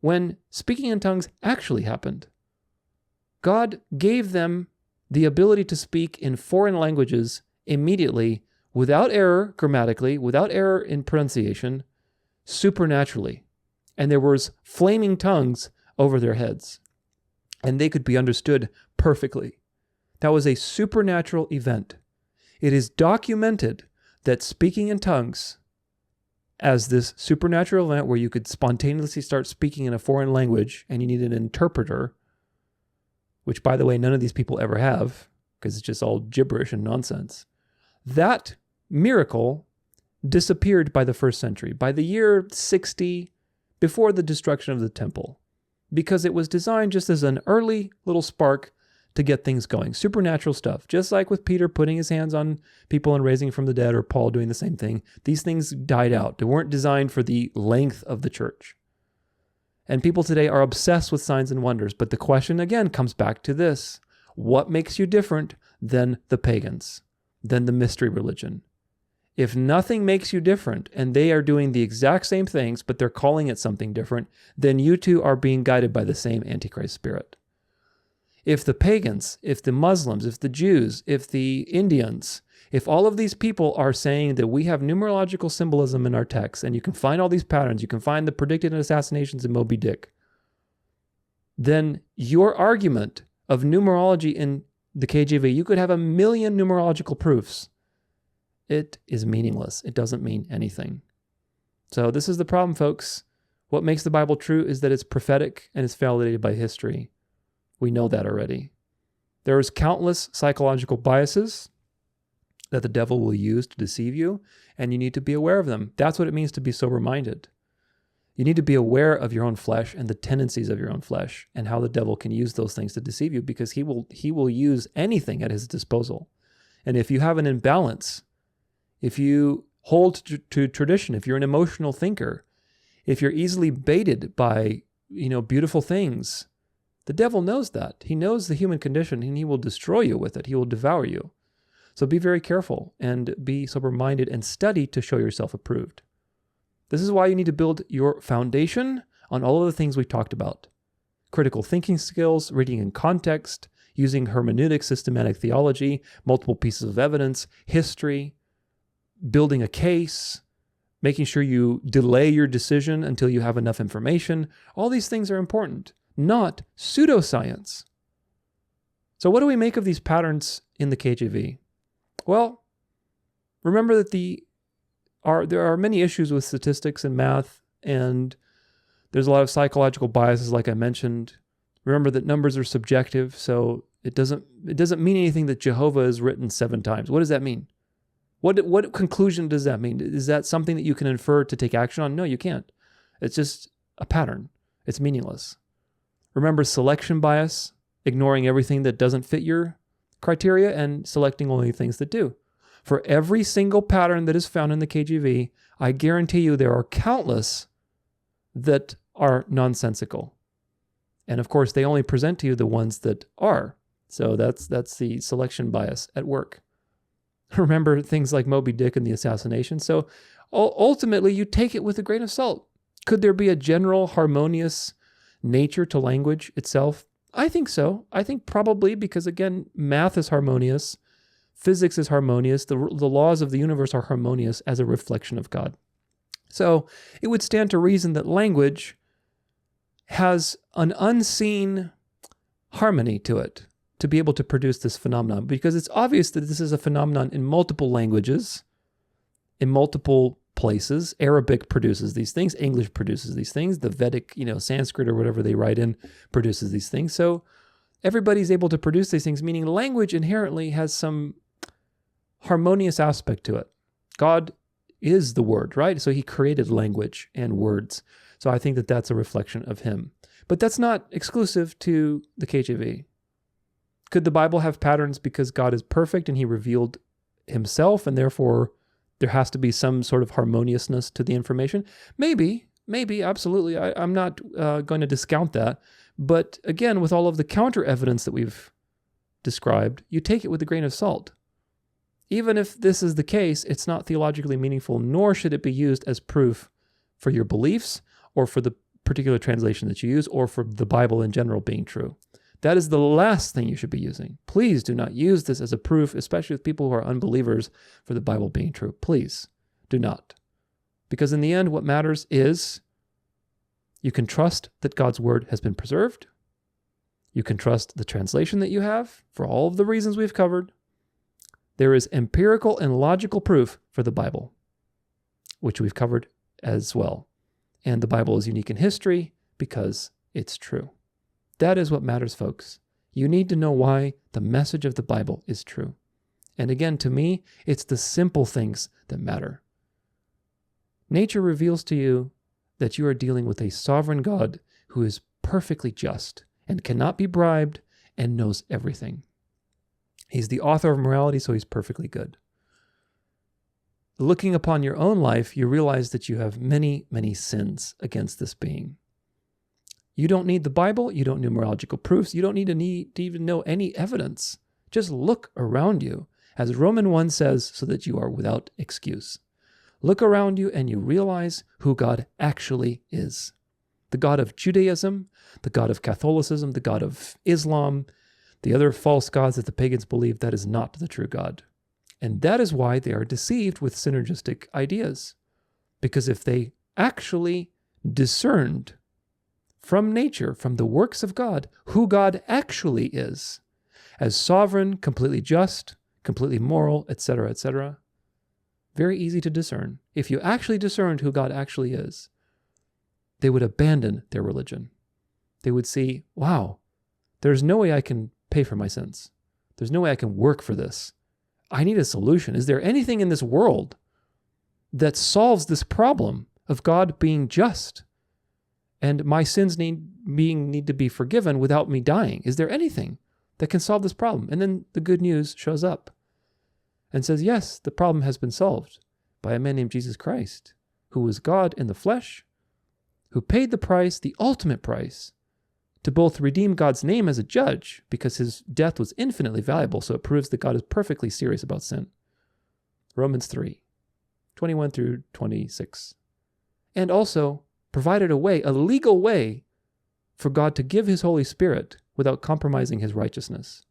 When speaking in tongues actually happened, God gave them the ability to speak in foreign languages immediately, without error grammatically, without error in pronunciation, supernaturally. And there was flaming tongues over their heads. And they could be understood perfectly. That was a supernatural event. It is documented that speaking in tongues, as this supernatural event where you could spontaneously start speaking in a foreign language and you need an interpreter, which, by the way, none of these people ever have, because it's just all gibberish and nonsense. That miracle disappeared by the first century, by the year 60, before the destruction of the temple, because it was designed just as an early little spark to get things going. Supernatural stuff, just like with Peter putting his hands on people and raising from the dead, or Paul doing the same thing. These things died out. They weren't designed for the length of the church. And people today are obsessed with signs and wonders. But the question again comes back to this. What makes you different than the pagans, than the mystery religion? If nothing makes you different, and they are doing the exact same things, but they're calling it something different, then you too are being guided by the same Antichrist spirit. If the pagans, if the Muslims, if the Jews, if the Indians, if all of these people are saying that we have numerological symbolism in our texts, and you can find all these patterns, you can find the predicted assassinations in Moby Dick, then your argument of numerology in the KJV, you could have 1 million numerological proofs. It is meaningless. It doesn't mean anything. So this is the problem, folks. What makes the Bible true is that it's prophetic and it's validated by history. We know that already. There's countless psychological biases that the devil will use to deceive you, and you need to be aware of them. That's what it means to be sober-minded. You need to be aware of your own flesh and the tendencies of your own flesh and how the devil can use those things to deceive you, because he will use anything at his disposal. And if you have an imbalance, if you hold to tradition, if you're an emotional thinker, if you're easily baited by, beautiful things, the devil knows that. He knows the human condition, and he will destroy you with it. He will devour you. So be very careful and be sober-minded and study to show yourself approved. This is why you need to build your foundation on all of the things we've talked about. Critical thinking skills, reading in context, using hermeneutic, systematic theology, multiple pieces of evidence, history, building a case, making sure you delay your decision until you have enough information. All these things are important, not pseudoscience. So what do we make of these patterns in the KJV? Well, remember that there are many issues with statistics and math, and there's a lot of psychological biases, like I mentioned. Remember that numbers are subjective, so it doesn't mean anything that Jehovah is written 7 times. What does that mean? What conclusion does that mean? Is that something that you can infer to take action on? No, you can't. It's just a pattern. It's meaningless. Remember selection bias, ignoring everything that doesn't fit your criteria and selecting only things that do. For every single pattern that is found in the KJV, I guarantee you there are countless that are nonsensical. And of course, they only present to you the ones that are. So that's the selection bias at work. Remember things like Moby Dick and the assassination. So ultimately, you take it with a grain of salt. Could there be a general harmonious nature to language itself? I think so. I think probably because, again, math is harmonious. Physics is harmonious. The laws of the universe are harmonious as a reflection of God. So it would stand to reason that language has an unseen harmony to it to be able to produce this phenomenon, because it's obvious that this is a phenomenon in multiple languages, in multiple places. Arabic produces these things. English produces these things. The Vedic, Sanskrit or whatever they write in produces these things. So everybody's able to produce these things, meaning language inherently has some harmonious aspect to it. God is the word, right? So he created language and words. So I think that that's a reflection of him. But that's not exclusive to the KJV. Could the Bible have patterns because God is perfect and he revealed himself, and therefore there has to be some sort of harmoniousness to the information? Maybe, absolutely. I'm not going to discount that. But again, with all of the counter evidence that we've described, you take it with a grain of salt. Even if this is the case, it's not theologically meaningful, nor should it be used as proof for your beliefs or for the particular translation that you use or for the Bible in general being true. That is the last thing you should be using. Please do not use this as a proof, especially with people who are unbelievers, for the Bible being true. Please do not. Because in the end, what matters is you can trust that God's word has been preserved. You can trust the translation that you have for all of the reasons we've covered. There is empirical and logical proof for the Bible, which we've covered as well. And the Bible is unique in history because it's true. That is what matters, folks. You need to know why the message of the Bible is true. And again, to me, it's the simple things that matter. Nature reveals to you that you are dealing with a sovereign God who is perfectly just and cannot be bribed and knows everything. He's the author of morality, so he's perfectly good. Looking upon your own life, you realize that you have many, many sins against this being. You don't need the Bible. You don't need numerological proofs. You don't need to even know any evidence. Just look around you, as Romans 1 says, so that you are without excuse. Look around you and you realize who God actually is. The God of Judaism, the God of Catholicism, the God of Islam, the other false gods that the pagans believe, that is not the true God. And that is why they are deceived with synergistic ideas. Because if they actually discerned from nature, from the works of God, who God actually is, as sovereign, completely just, completely moral, etc., etc., very easy to discern. If you actually discerned who God actually is, they would abandon their religion. They would see, wow, there's no way I can pay for my sins. There's no way I can work for this. I need a solution. Is there anything in this world that solves this problem of God being just and my sins need to be forgiven without me dying? Is there anything that can solve this problem? And then the good news shows up and says, yes, the problem has been solved by a man named Jesus Christ, who was God in the flesh, who paid the price, the ultimate price, to both redeem God's name as a judge, because his death was infinitely valuable, so it proves that God is perfectly serious about sin. Romans 3, 21 through 26. And also provided a way, a legal way, for God to give his Holy Spirit without compromising his righteousness,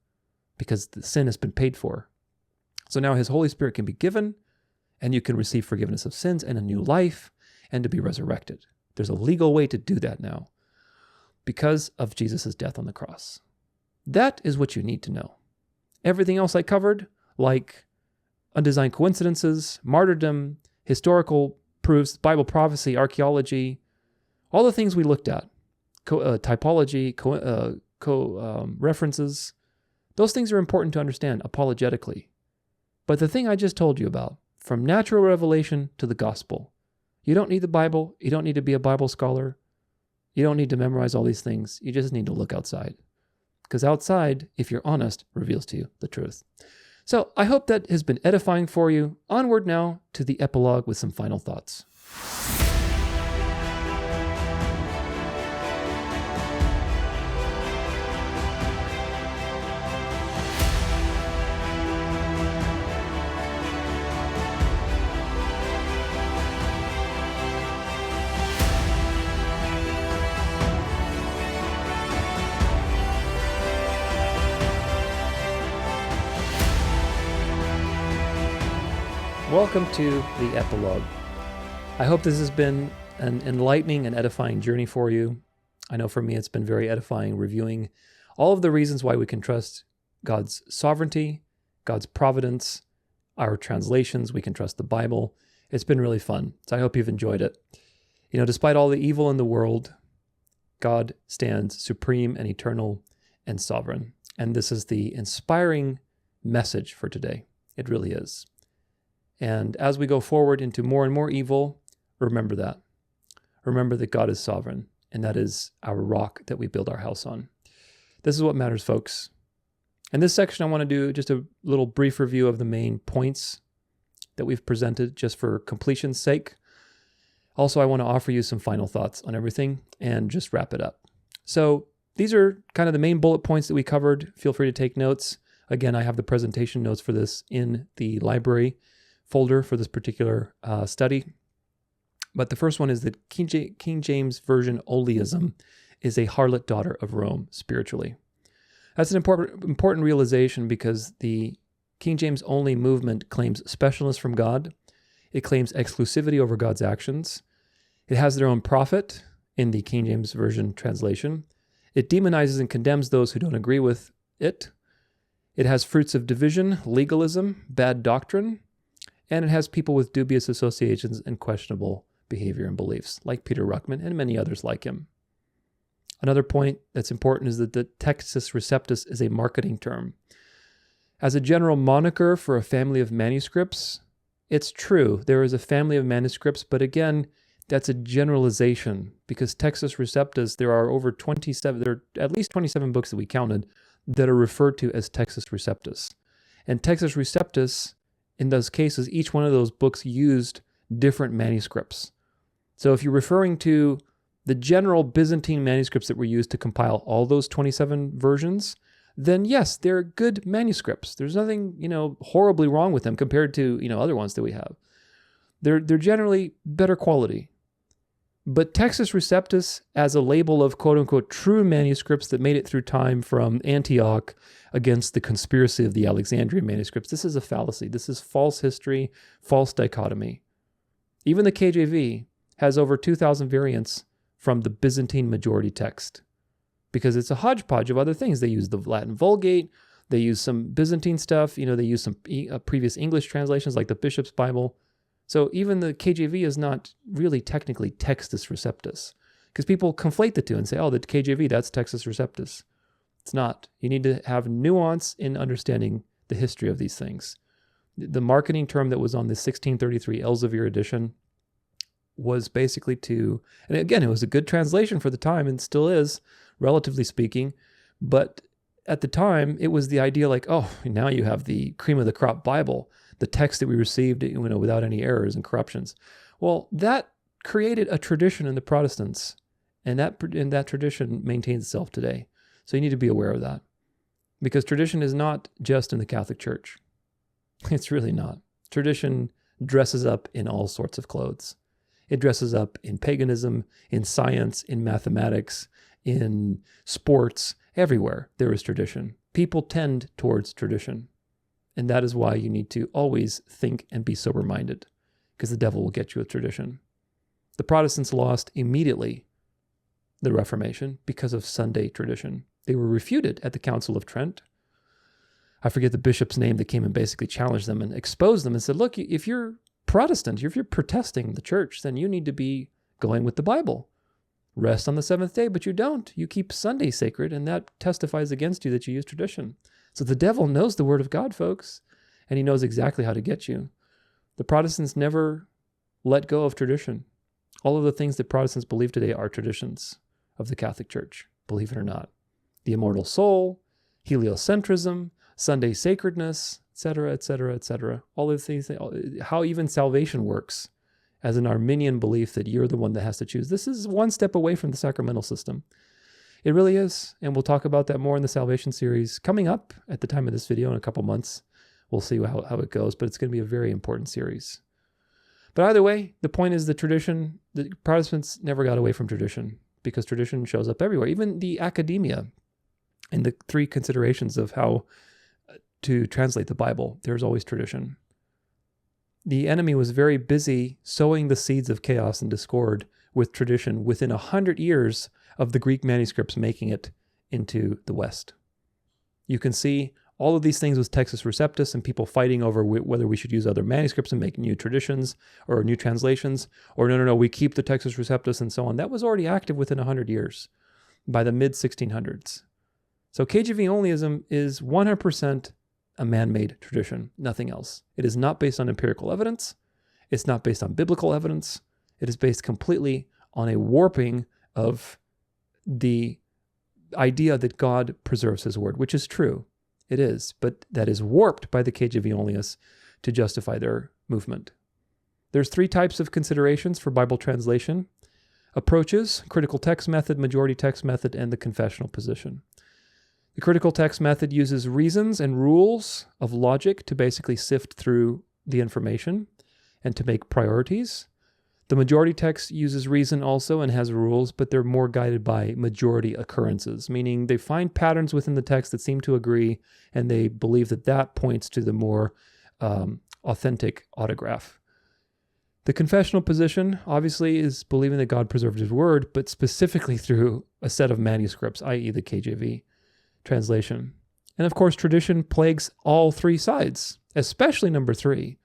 because the sin has been paid for. So now his Holy Spirit can be given, and you can receive forgiveness of sins and a new life, and to be resurrected. There's a legal way to do that now because of Jesus' death on the cross. That is what you need to know. Everything else I covered, like undesigned coincidences, martyrdom, historical proofs, Bible prophecy, archaeology, all the things we looked at, typology, references, those things are important to understand apologetically. But the thing I just told you about, from natural revelation to the gospel, you don't need the Bible. You don't need to be a Bible scholar. You don't need to memorize all these things. You just need to look outside. Because outside, if you're honest, reveals to you the truth. So I hope that has been edifying for you. Onward now to the epilogue with some final thoughts. Welcome to the epilogue. I hope this has been an enlightening and edifying journey for you. I know for me it's been very edifying reviewing all of the reasons why we can trust God's sovereignty, God's providence, our translations, we can trust the Bible. It's been really fun, so I hope you've enjoyed it. You know, despite all the evil in the world, God stands supreme and eternal and sovereign. And this is the inspiring message for today. It really is. And as we go forward into more and more evil, remember that. Remember that God is sovereign, and that is our rock that we build our house on. This is what matters, folks. In this section, I want to do just a little brief review of the main points that we've presented just for completion's sake. Also, I want to offer you some final thoughts on everything and just wrap it up. So these are kind of the main bullet points that we covered. Feel free to take notes. Again, I have the presentation notes for this in the library folder for this particular study. But the first one is that King James Version Onlyism is a harlot daughter of Rome spiritually. That's an important realization because the King James Only movement claims specialness from God. It claims exclusivity over God's actions. It has their own prophet in the King James Version translation. It demonizes and condemns those who don't agree with it. It has fruits of division, legalism, bad doctrine, and it has people with dubious associations and questionable behavior and beliefs, like Peter Ruckman and many others like him. Another point that's important is that the Textus Receptus is a marketing term. As a general moniker for a family of manuscripts, it's true, there is a family of manuscripts, but again, that's a generalization because Textus Receptus, there are at least 27 books that we counted that are referred to as Textus Receptus. And Textus Receptus, in those cases, each one of those books used different manuscripts. So if you're referring to the general Byzantine manuscripts that were used to compile all those 27 versions, then yes, they're good manuscripts. There's nothing, horribly wrong with them compared to, other ones that we have. They're generally better quality. But Textus Receptus as a label of quote-unquote true manuscripts that made it through time from Antioch against the conspiracy of the Alexandrian manuscripts, this is a fallacy. This is false history, false dichotomy. Even the KJV has over 2,000 variants from the Byzantine majority text because it's a hodgepodge of other things. They use the Latin Vulgate, they use some Byzantine stuff, they use some previous English translations like the Bishop's Bible. So even the KJV is not really technically Textus Receptus because people conflate the two and say, oh, the KJV, that's Textus Receptus. It's not. You need to have nuance in understanding the history of these things. The marketing term that was on the 1633 Elsevier edition was basically and again, it was a good translation for the time and still is, relatively speaking, but at the time, it was the idea like, oh, now you have the cream of the crop Bible, the text that we received, without any errors and corruptions. Well, that created a tradition in the Protestants, and that tradition maintains itself today. So you need to be aware of that, because tradition is not just in the Catholic Church. It's really not. Tradition dresses up in all sorts of clothes, It dresses up in paganism, in science, in mathematics, in sports, everywhere there is tradition. People tend towards tradition. And that is why you need to always think and be sober-minded, because the devil will get you with tradition. The Protestants lost immediately the Reformation because of Sunday tradition. They were refuted at the Council of Trent. I forget the bishop's name that came and basically challenged them and exposed them and said, look, if you're Protestant, if you're protesting the church, then you need to be going with the Bible. Rest on the seventh day, but you don't. You keep Sunday sacred, and that testifies against you that you use tradition. So the devil knows the word of God, folks, and he knows exactly how to get you. The Protestants never let go of tradition. All of the things that Protestants believe today are traditions of the Catholic Church, believe it or not. The immortal soul, heliocentrism, Sunday sacredness, etc., etc., etc. All of these things, how even salvation works as an Arminian belief that you're the one that has to choose. This is one step away from the sacramental system. It really is, and we'll talk about that more in the salvation series coming up at the time of this video in a couple months. We'll see how it goes, but it's going to be a very important series. But either way, the point is the Protestants never got away from tradition because tradition shows up everywhere. Even the academia and the three considerations of how to translate the Bible, there's always tradition. The enemy was very busy sowing the seeds of chaos and discord with tradition within 100 years of the Greek manuscripts making it into the West. You can see all of these things with Textus Receptus and people fighting over whether we should use other manuscripts and make new traditions or new translations, or no, we keep the Textus Receptus and so on. That was already active within 100 years by the mid-1600s. So KJV Onlyism is 100% a man-made tradition, nothing else. It is not based on empirical evidence. It's not based on biblical evidence. It is based completely on a warping of the idea that God preserves his word, which is true. It is, but that is warped by the KJV Onlyists to justify their movement. There's three types of considerations for Bible translation: approaches, critical text method, majority text method, and the confessional position. The critical text method uses reasons and rules of logic to basically sift through the information and to make priorities. The majority text uses reason also and has rules, but they're more guided by majority occurrences, meaning they find patterns within the text that seem to agree, and they believe that that points to the more authentic autograph. The confessional position, obviously, is believing that God preserved his word, but specifically through a set of manuscripts, i.e. the KJV translation. And of course, tradition plagues all three sides, especially number 3.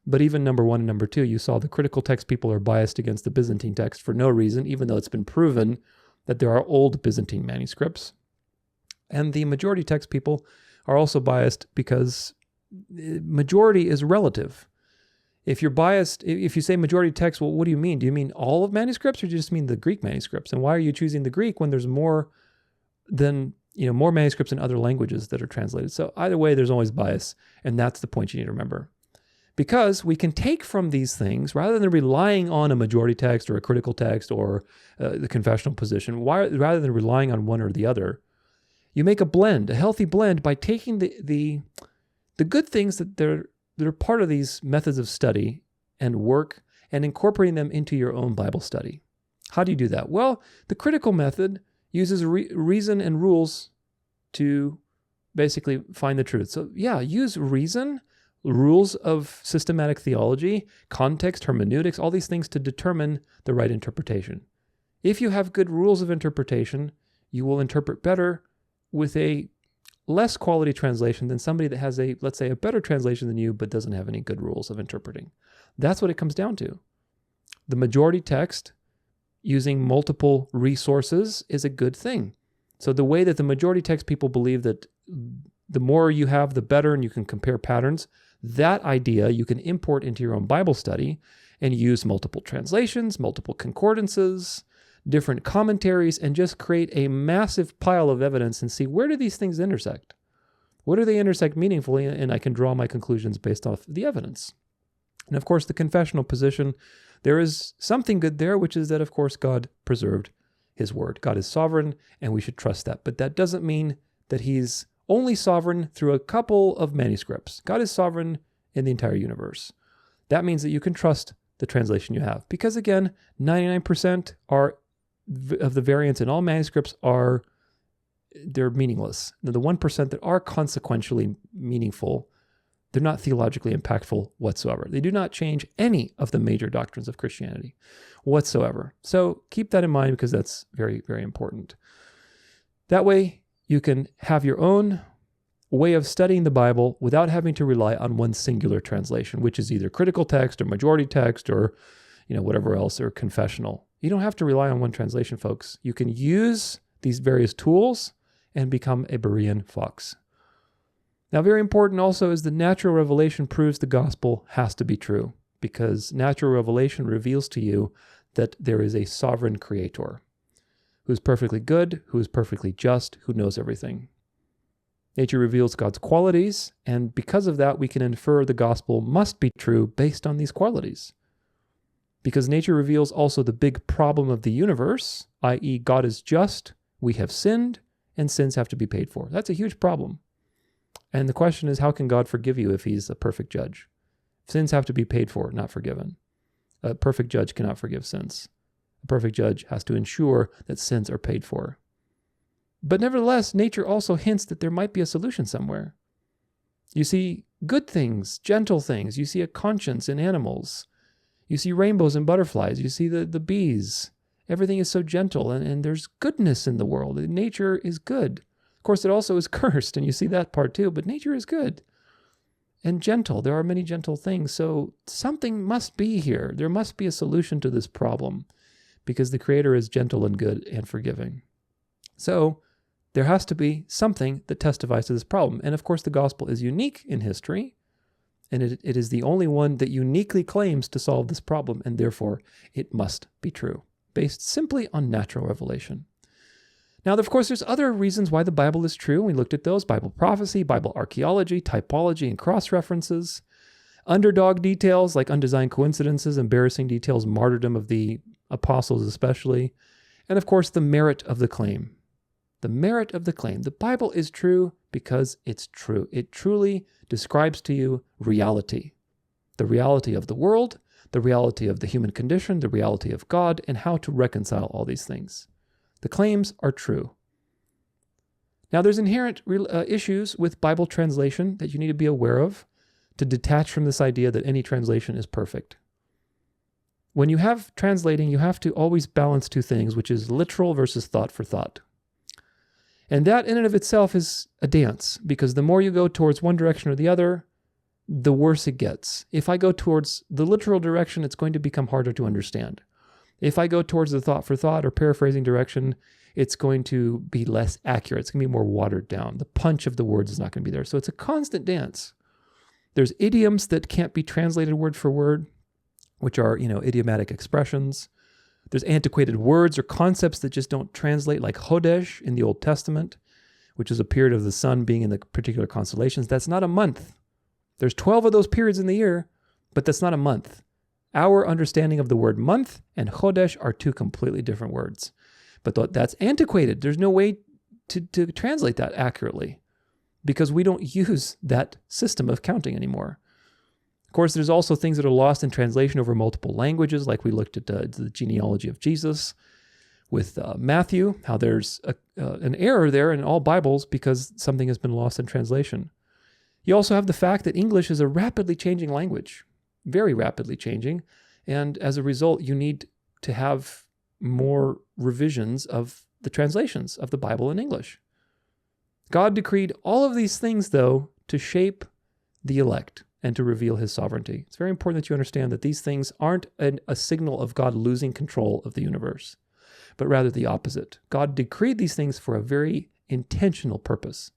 But even number 1 and number 2, you saw the critical text people are biased against the Byzantine text for no reason, even though it's been proven that there are old Byzantine manuscripts. And the majority text people are also biased because majority is relative. If you're biased, if you say majority text, well, what do you mean? Do you mean all of manuscripts, or do you just mean the Greek manuscripts? And why are you choosing the Greek when there's more manuscripts in other languages that are translated? So either way, there's always bias, and that's the point you need to remember. Because we can take from these things, rather than relying on a majority text or a critical text or the confessional position, rather than relying on one or the other, you make a blend, a healthy blend, by taking the good things that are part of these methods of study and work and incorporating them into your own Bible study. How do you do that? Well, the critical method uses reason and rules to basically find the truth. So yeah, use reason, rules of systematic theology, context, hermeneutics, all these things to determine the right interpretation. If you have good rules of interpretation, you will interpret better with a less quality translation than somebody that has let's say, a better translation than you, but doesn't have any good rules of interpreting. That's what it comes down to. The majority text, using multiple resources, is a good thing. So the way that the majority text people believe that the more you have, the better, and you can compare patterns, that idea you can import into your own Bible study and use multiple translations, multiple concordances, different commentaries, and just create a massive pile of evidence and see, where do these things intersect? Where do they intersect meaningfully? And I can draw my conclusions based off the evidence. And of course, the confessional position, there is something good there, which is that, of course, God preserved his word. God is sovereign, and we should trust that. But that doesn't mean that he's only sovereign through a couple of manuscripts. God is sovereign in the entire universe. That means that you can trust the translation you have. Because again, 99% of the variants in all manuscripts they're meaningless. The 1% that are consequentially meaningful, they're not theologically impactful whatsoever. They do not change any of the major doctrines of Christianity whatsoever. So keep that in mind because that's very, very important. That way you can have your own way of studying the Bible without having to rely on one singular translation, which is either critical text or majority text or whatever else, or confessional. You don't have to rely on one translation, folks. You can use these various tools and become a Berean fox. Now, very important also is the natural revelation proves the gospel has to be true, because natural revelation reveals to you that there is a sovereign creator who is perfectly good, who is perfectly just, who knows everything. Nature reveals God's qualities, and because of that, we can infer the gospel must be true based on these qualities. Because nature reveals also the big problem of the universe, i.e., God is just, we have sinned, and sins have to be paid for. That's a huge problem. And the question is, how can God forgive you if he's a perfect judge? Sins have to be paid for, not forgiven. A perfect judge cannot forgive sins. A perfect judge has to ensure that sins are paid for. But nevertheless, nature also hints that there might be a solution somewhere. You see good things, gentle things. You see a conscience in animals. You see rainbows and butterflies. You see the bees. Everything is so gentle, and there's goodness in the world. Nature is good. Of course, it also is cursed, and you see that part too, but nature is good and gentle. There are many gentle things, so something must be here. There must be a solution to this problem because the Creator is gentle and good and forgiving. So there has to be something that testifies to this problem. And of course, the gospel is unique in history, and it is the only one that uniquely claims to solve this problem, and therefore it must be true, based simply on natural revelation. Now, of course, there's other reasons why the Bible is true. We looked at those: Bible prophecy, Bible archaeology, typology, and cross-references. Underdog details like undesigned coincidences, embarrassing details, martyrdom of the apostles especially. And of course, the merit of the claim. The merit of the claim. The Bible is true because it's true. It truly describes to you reality. The reality of the world, the reality of the human condition, the reality of God, and how to reconcile all these things. The claims are true. Now, there's inherent issues with Bible translation that you need to be aware of to detach from this idea that any translation is perfect. When you have translating, you have to always balance two things, which is literal versus thought for thought. And that in and of itself is a dance, because the more you go towards one direction or the other, the worse it gets. If I go towards the literal direction, it's going to become harder to understand. If I go towards the thought for thought or paraphrasing direction, it's going to be less accurate. It's going to be more watered down. The punch of the words is not going to be there. So it's a constant dance. There's idioms that can't be translated word for word, which are, idiomatic expressions. There's antiquated words or concepts that just don't translate, like Chodesh in the Old Testament, which is a period of the sun being in the particular constellations. That's not a month. There's 12 of those periods in the year, but that's not a month. Our understanding of the word month and Chodesh are two completely different words. But that's antiquated. There's no way to translate that accurately because we don't use that system of counting anymore. Of course, there's also things that are lost in translation over multiple languages, like we looked at the genealogy of Jesus with Matthew, how there's an error there in all Bibles because something has been lost in translation. You also have the fact that English is a rapidly changing language, very rapidly changing, and as a result, you need to have more revisions of the translations of the Bible in English. God decreed all of these things, though, to shape the elect and to reveal his sovereignty. It's very important that you understand that these things aren't a signal of God losing control of the universe, but rather the opposite. God decreed these things for a very intentional purpose.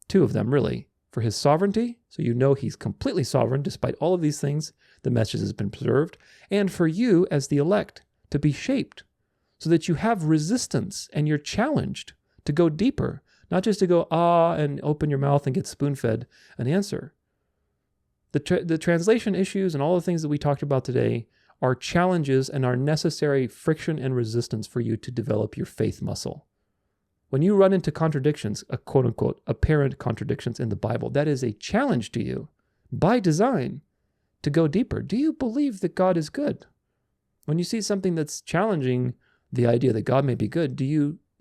Two of them, really. For his sovereignty, so you know he's completely sovereign despite all of these things, the message has been preserved, and for you as the elect to be shaped so that you have resistance and you're challenged to go deeper, not just to go and open your mouth and get spoon-fed an answer. The translation issues and all the things that we talked about today are challenges and are necessary friction and resistance for you to develop your faith muscle. When you run into contradictions, quote-unquote, apparent contradictions in the Bible, that is a challenge to you by design to go deeper? Do you believe that God is good? When you see something that's challenging the idea that God may be good,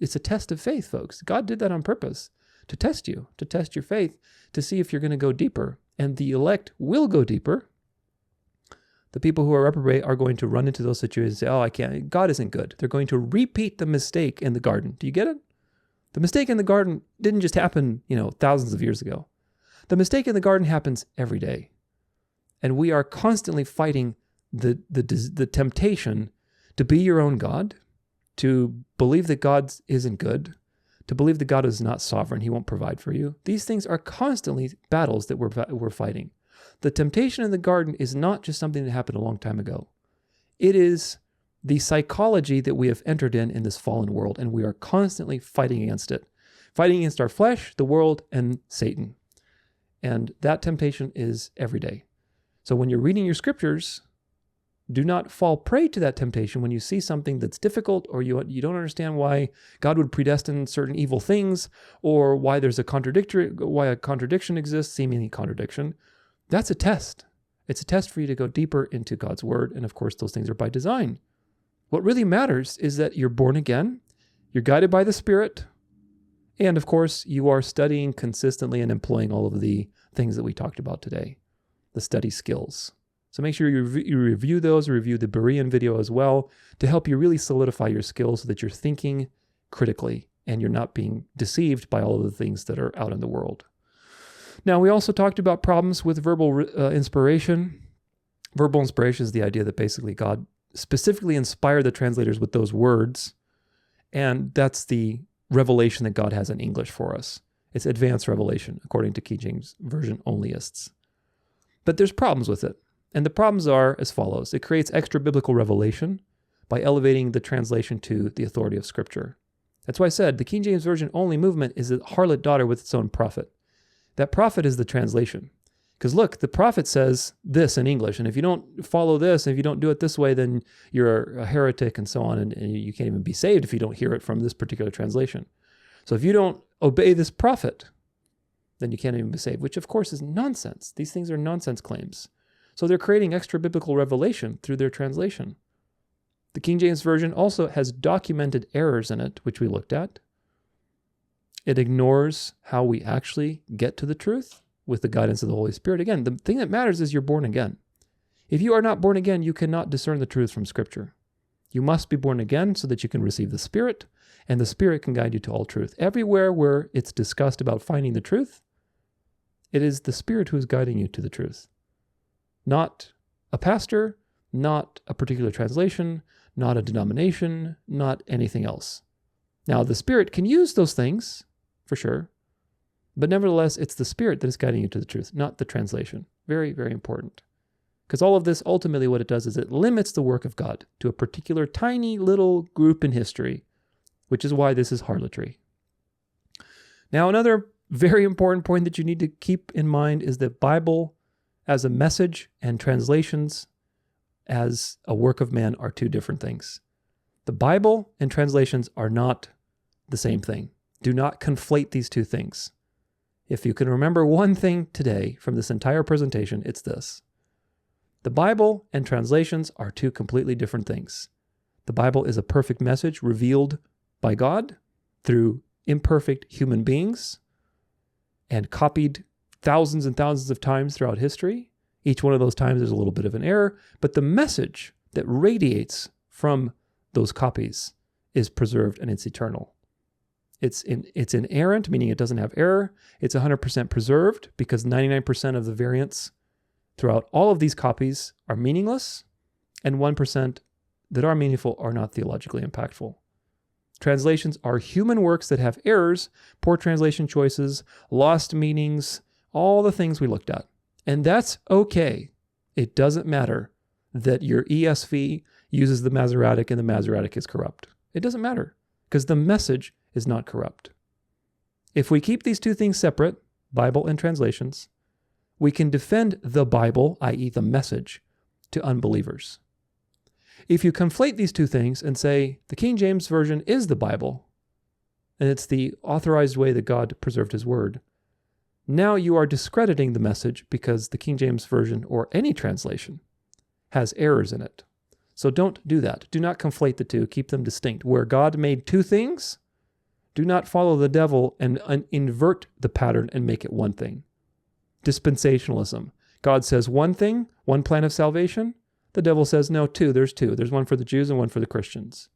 it's a test of faith, folks. God did that on purpose to test you, to test your faith, to see if you're going to go deeper. And the elect will go deeper. The people who are reprobate are going to run into those situations and say, I can't, God isn't good. They're going to repeat the mistake in the garden. Do you get it? The mistake in the garden didn't just happen, thousands of years ago. The mistake in the garden happens every day. And we are constantly fighting the temptation to be your own God, to believe that God isn't good, to believe that God is not sovereign, he won't provide for you. These things are constantly battles that we're fighting. The temptation in the garden is not just something that happened a long time ago. It is the psychology that we have entered in this fallen world, and we are constantly fighting against it. Fighting against our flesh, the world, and Satan. And that temptation is every day. So when you're reading your scriptures, do not fall prey to that temptation when you see something that's difficult, or you don't understand why God would predestine certain evil things, or why why a contradiction exists, seemingly contradiction. That's a test. It's a test for you to go deeper into God's word, and of course those things are by design. What really matters is that you're born again, you're guided by the Spirit, and of course you are studying consistently and employing all of the things that we talked about today, the study skills. So make sure you review those, review the Berean video as well, to help you really solidify your skills so that you're thinking critically and you're not being deceived by all of the things that are out in the world. Now, we also talked about problems with verbal inspiration. Verbal inspiration is the idea that basically God specifically inspired the translators with those words, and that's the revelation that God has in English for us. It's advanced revelation, according to KJV Version Onlyists. But there's problems with it. And the problems are as follows. It creates extra biblical revelation by elevating the translation to the authority of Scripture. That's why I said the King James Version only movement is a harlot daughter with its own prophet. That prophet is the translation. Because look, the prophet says this in English, and if you don't follow this, and if you don't do it this way, then you're a heretic and so on, and you can't even be saved if you don't hear it from this particular translation. So if you don't obey this prophet, then you can't even be saved, which of course is nonsense. These things are nonsense claims. So they're creating extra biblical revelation through their translation. The King James Version also has documented errors in it, which we looked at. It ignores how we actually get to the truth with the guidance of the Holy Spirit. Again, the thing that matters is you're born again. If you are not born again, you cannot discern the truth from Scripture. You must be born again so that you can receive the Spirit, and the Spirit can guide you to all truth. Everywhere where it's discussed about finding the truth, it is the Spirit who is guiding you to the truth. Not a pastor, not a particular translation, not a denomination, not anything else. Now, the Spirit can use those things, for sure, but nevertheless, it's the Spirit that is guiding you to the truth, not the translation. Very, very important. Because all of this, ultimately what it does is it limits the work of God to a particular tiny little group in history, which is why this is harlotry. Now, another very important point that you need to keep in mind is that Bible as a message and translations as a work of man are two different things. The Bible and translations are not the same thing. Do not conflate these two things. If you can remember one thing today from this entire presentation, it's this. The Bible and translations are two completely different things. The Bible is a perfect message revealed by God through imperfect human beings and copied thousands and thousands of times throughout history. Each one of those times there's a little bit of an error, but the message that radiates from those copies is preserved and it's eternal. It's inerrant, meaning it doesn't have error. It's 100% preserved because 99% of the variants throughout all of these copies are meaningless, and 1% that are meaningful are not theologically impactful. Translations are human works that have errors, poor translation choices, lost meanings, all the things we looked at. And that's okay. It doesn't matter that your ESV uses the Masoretic and the Masoretic is corrupt. It doesn't matter because the message is not corrupt. If we keep these two things separate, Bible and translations, we can defend the Bible, i.e. the message, to unbelievers. If you conflate these two things and say the King James Version is the Bible, and it's the authorized way that God preserved his word, Now you are discrediting the message because the King James Version or any translation has errors in it. So don't do that. Do not conflate the two. Keep them distinct. Where God made two things, do not follow the devil and invert the pattern and make it one thing. Dispensationalism. God says one thing, one plan of salvation. The devil says, no, two. There's two. There's one for the Jews and one for the Christians.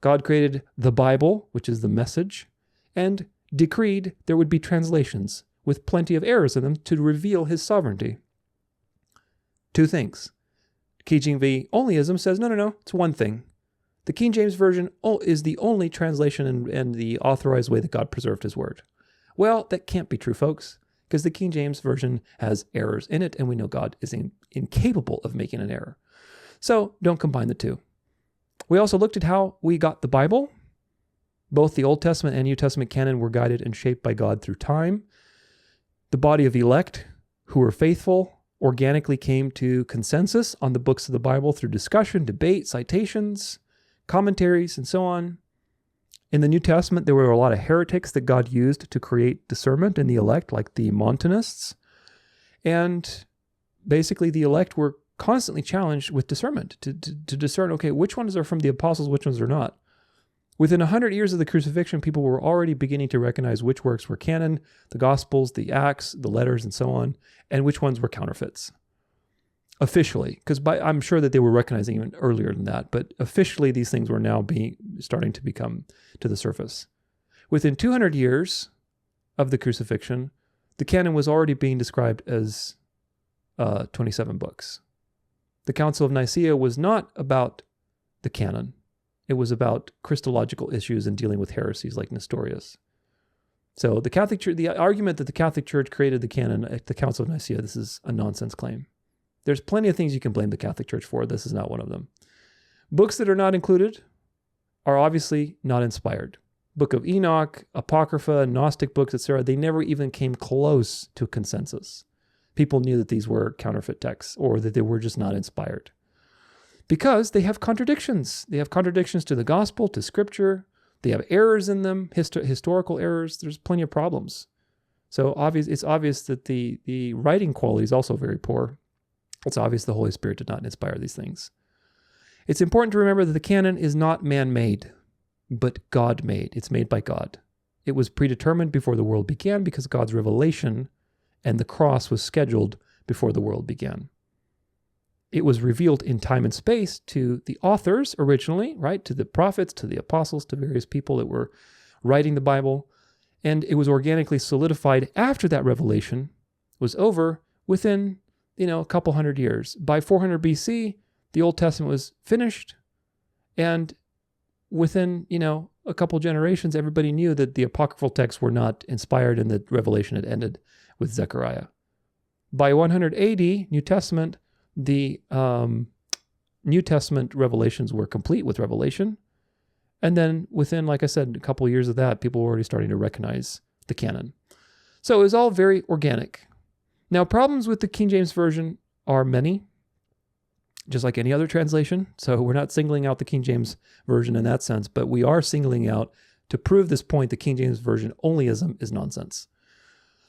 God created the Bible, which is the message, and decreed there would be translations with plenty of errors in them to reveal his sovereignty. Two things. KJV Onlyism says, no, it's one thing. The King James Version is the only translation and the authorized way that God preserved his word. Well, that can't be true, folks, because the King James Version has errors in it, and we know God is incapable of making an error. So don't combine the two. We also looked at how we got the Bible. Both the Old Testament and New Testament canon were guided and shaped by God through time. The body of elect who were faithful organically came to consensus on the books of the Bible through discussion, debate, citations, commentaries, and so on. In the New Testament, there were a lot of heretics that God used to create discernment in the elect, like the Montanists. And basically, the elect were constantly challenged with discernment to discern, okay, which ones are from the apostles, which ones are not. Within 100 years of the crucifixion, people were already beginning to recognize which works were canon, the Gospels, the Acts, the letters, and so on, and which ones were counterfeits. Officially, because I'm sure that they were recognizing even earlier than that, but officially these things were now starting to become to the surface. Within 200 years of the crucifixion, the canon was already being described as 27 books. The Council of Nicaea was not about the canon. It was about Christological issues and dealing with heresies like Nestorius. So the Catholic Church, the argument that the Catholic Church created the canon at the Council of Nicaea, this is a nonsense claim. There's plenty of things you can blame the Catholic Church for. This is not one of them. Books that are not included are obviously not inspired. Book of Enoch, Apocrypha, Gnostic books, etc., they never even came close to consensus. People knew that these were counterfeit texts or that they were just not inspired. Because they have contradictions. They have contradictions to the gospel, to scripture. They have errors in them, historical errors. There's plenty of problems. So it's obvious that the writing quality is also very poor. It's obvious the Holy Spirit did not inspire these things. It's important to remember that the canon is not man-made, but God-made. It's made by God. It was predetermined before the world began because God's revelation and the cross was scheduled before the world began. It was revealed in time and space to the authors originally, right? To the prophets, to the apostles, to various people that were writing the Bible. And it was organically solidified after that revelation was over within, a couple hundred years. By 400 BC, the Old Testament was finished. And within, a couple generations, everybody knew that the apocryphal texts were not inspired and that revelation had ended with Zechariah. By 100 AD, New Testament, the New Testament revelations were complete with Revelation. And then within, like I said, a couple of years of that, people were already starting to recognize the canon. So it was all very organic. Now, problems with the King James Version are many, just like any other translation. So we're not singling out the King James Version in that sense, but we are singling out to prove this point, the King James Version onlyism is nonsense.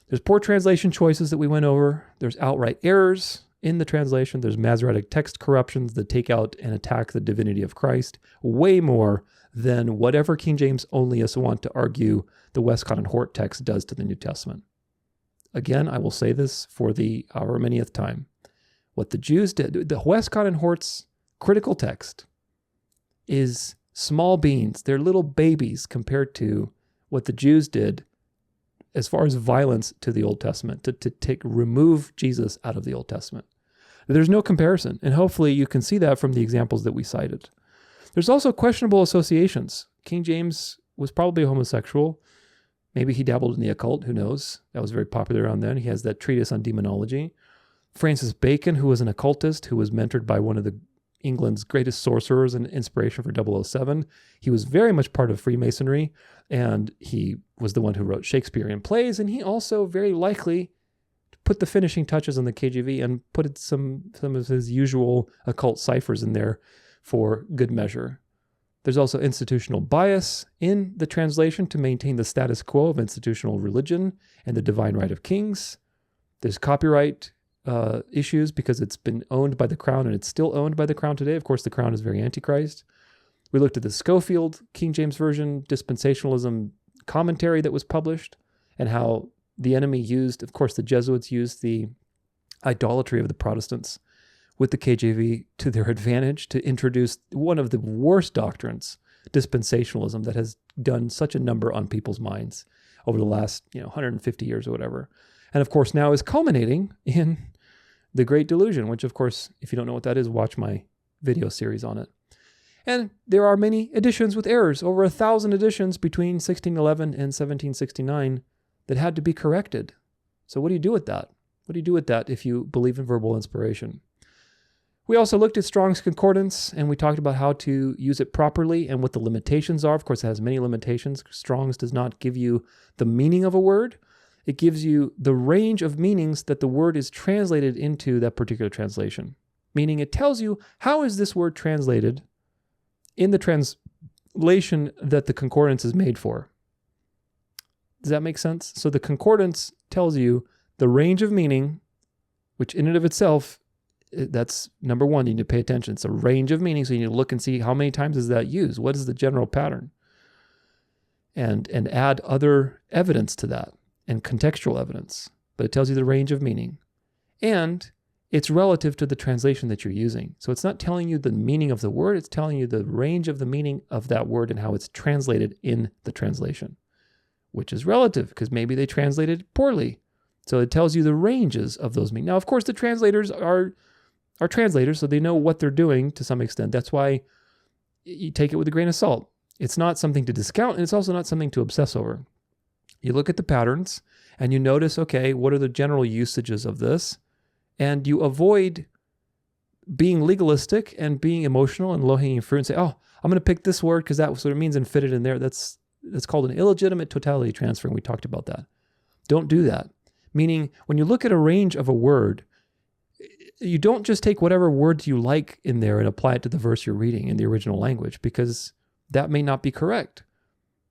There's poor translation choices that we went over. There's outright errors in the translation. There's Masoretic text corruptions that take out and attack the divinity of Christ way more than whatever King James Onlyists want to argue the Westcott and Hort text does to the New Testament. Again, I will say this for the however manyth time. What the Jews did, the Westcott and Hort's critical text is small beans. They're little babies compared to what the Jews did as far as violence to the Old Testament, to remove Jesus out of the Old Testament. There's no comparison, and hopefully you can see that from the examples that we cited. There's also questionable associations. King James was probably a homosexual. Maybe he dabbled in the occult, who knows? That was very popular around then. He has that treatise on demonology. Francis Bacon, who was an occultist, who was mentored by one of the England's greatest sorcerers and inspiration for 007. He was very much part of Freemasonry, and he was the one who wrote Shakespearean plays, and he also very likely put the finishing touches on the KJV and put some of his usual occult ciphers in there for good measure. There's also institutional bias in the translation to maintain the status quo of institutional religion and the divine right of kings. There's copyright issues because it's been owned by the crown and it's still owned by the crown today. Of course, the crown is very antichrist. We looked at the Schofield King James Version dispensationalism commentary that was published and how the enemy used, of course, the Jesuits used the idolatry of the Protestants with the KJV to their advantage to introduce one of the worst doctrines, dispensationalism, that has done such a number on people's minds over the last 150 years or whatever. And of course, now is culminating in the Great Delusion, which of course, if you don't know what that is, watch my video series on it. And there are many editions with errors, over 1,000 editions between 1611 and 1769 that had to be corrected. So what do you do with that? What do you do with that if you believe in verbal inspiration? We also looked at Strong's Concordance, and we talked about how to use it properly and what the limitations are. Of course, it has many limitations. Strong's does not give you the meaning of a word. It gives you the range of meanings that the word is translated into that particular translation. Meaning it tells you how is this word translated in the translation that the concordance is made for. Does that make sense? So the concordance tells you the range of meaning, which in and of itself, that's number one, you need to pay attention. It's a range of meaning, so you need to look and see how many times is that used? What is the general pattern? And add other evidence to that, and contextual evidence. But it tells you the range of meaning. And it's relative to the translation that you're using. So it's not telling you the meaning of the word, it's telling you the range of the meaning of that word and how it's translated in the translation, which is relative because maybe they translated poorly. So it tells you the ranges of those meanings. Now, of course, the translators are translators, so they know what they're doing to some extent. That's why you take it with a grain of salt. It's not something to discount, and it's also not something to obsess over. You look at the patterns, and you notice, okay, what are the general usages of this? And you avoid being legalistic and being emotional and low-hanging fruit and say, oh, I'm going to pick this word because that's what it means and fit it in there. That's called an illegitimate totality transfer, and we talked about that. Don't do that. Meaning, when you look at a range of a word, you don't just take whatever words you like in there and apply it to the verse you're reading in the original language, because that may not be correct.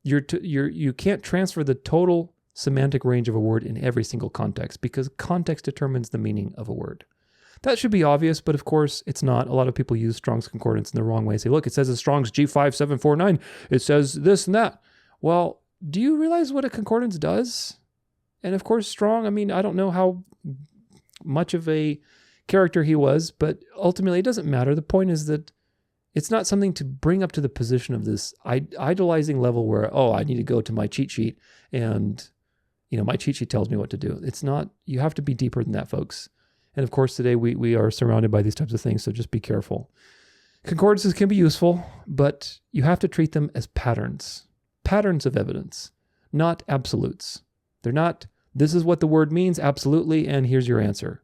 You can't transfer the total semantic range of a word in every single context, because context determines the meaning of a word. That should be obvious, but of course it's not. A lot of people use Strong's Concordance in the wrong way. Say, look, it says in Strong's G5749, it says this and that. Well, do you realize what a concordance does? And of course, Strong, I don't know how much of a character he was, but ultimately it doesn't matter. The point is that it's not something to bring up to the position of this idolizing level where, oh, I need to go to my cheat sheet and, my cheat sheet tells me what to do. It's not, you have to be deeper than that, folks. And of course, today we are surrounded by these types of things, so just be careful. Concordances can be useful, but you have to treat them as patterns of evidence, not absolutes. They're not, this is what the word means, absolutely, and here's your answer.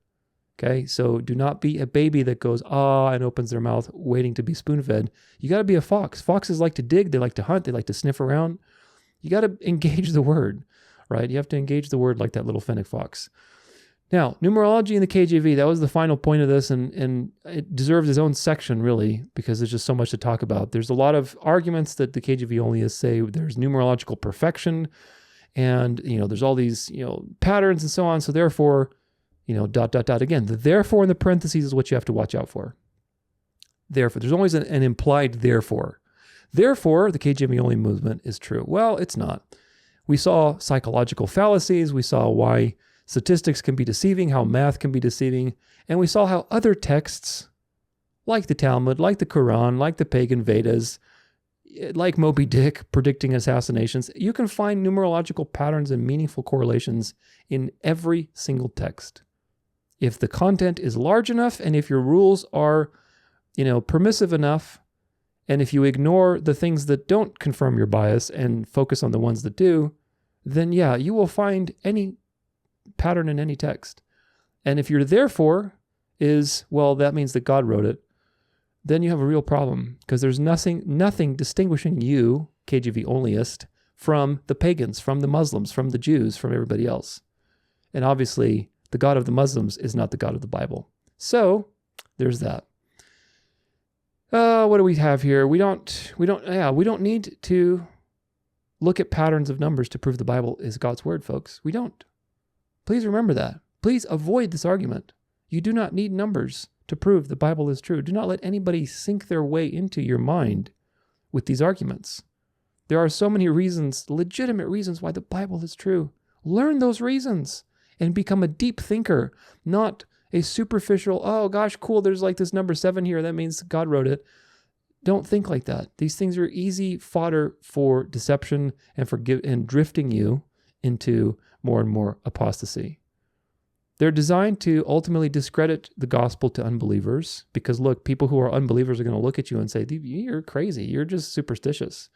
Okay, so do not be a baby that goes, and opens their mouth waiting to be spoon-fed. You got to be a fox. Foxes like to dig, they like to hunt, they like to sniff around. You got to engage the word, right? You have to engage the word like that little Fennec fox. Now, numerology in the KJV, that was the final point of this, and it deserves its own section, really, because there's just so much to talk about. There's a lot of arguments that the KJV Onlyists say there's numerological perfection, and, there's all these, patterns and so on, so therefore, Again, the therefore in the parentheses is what you have to watch out for. Therefore, there's always an implied therefore. Therefore, the KJV Only movement is true. Well, it's not. We saw psychological fallacies. We saw why statistics can be deceiving, how math can be deceiving, and we saw how other texts, like the Talmud, like the Quran, like the pagan Vedas, like Moby Dick predicting assassinations, you can find numerological patterns and meaningful correlations in every single text. If the content is large enough, and if your rules are, permissive enough, and if you ignore the things that don't confirm your bias and focus on the ones that do, then yeah, you will find any pattern in any text. And if your therefore is, well, that means that God wrote it, then you have a real problem, because there's nothing distinguishing you, KJV Onlyist, from the pagans, from the Muslims, from the Jews, from everybody else. And obviously, the God of the Muslims is not the God of the Bible. So, there's that. What do we have here? We don't need to look at patterns of numbers to prove the Bible is God's word, folks. We don't. Please remember that. Please avoid this argument. You do not need numbers to prove the Bible is true. Do not let anybody sink their way into your mind with these arguments. There are so many reasons, legitimate reasons why the Bible is true. Learn those reasons and become a deep thinker, not a superficial, oh gosh, cool, there's like this number 7 here. That means God wrote it. Don't think like that. These things are easy fodder for deception and drifting you into more and more apostasy. They're designed to ultimately discredit the gospel to unbelievers because, look, people who are unbelievers are going to look at you and say, you're crazy. You're just superstitious.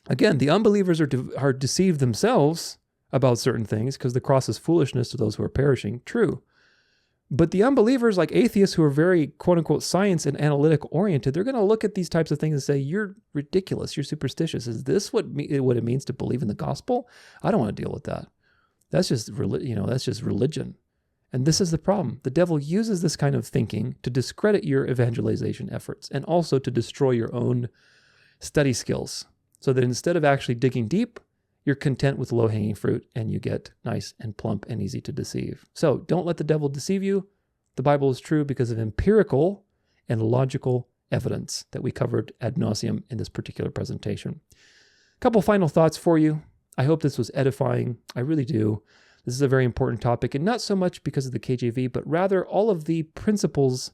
Again, the unbelievers are deceived themselves about certain things because the cross is foolishness to those who are perishing. True. But the unbelievers, like atheists who are very, quote unquote, science and analytic oriented, they're going to look at these types of things and say, you're ridiculous. You're superstitious. Is this what it means to believe in the gospel? I don't want to deal with that. That's just religion. And this is the problem. The devil uses this kind of thinking to discredit your evangelization efforts and also to destroy your own study skills so that instead of actually digging deep, you're content with low-hanging fruit and you get nice and plump and easy to deceive. So don't let the devil deceive you. The Bible is true because of empirical and logical evidence that we covered ad nauseum in this particular presentation. A couple final thoughts for you. I hope this was edifying. I really do. This is a very important topic, and not so much because of the KJV, but rather all of the principles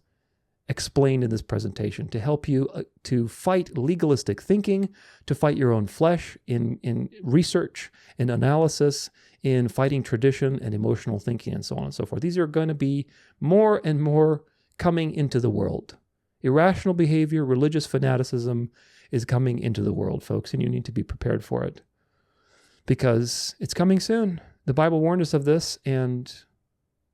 explained in this presentation to help you to fight legalistic thinking, to fight your own flesh in research, in analysis, in fighting tradition and emotional thinking, and so on and so forth. These are going to be more and more coming into the world. Irrational behavior, religious fanaticism is coming into the world, folks, and you need to be prepared for it because it's coming soon. The Bible warned us of this, and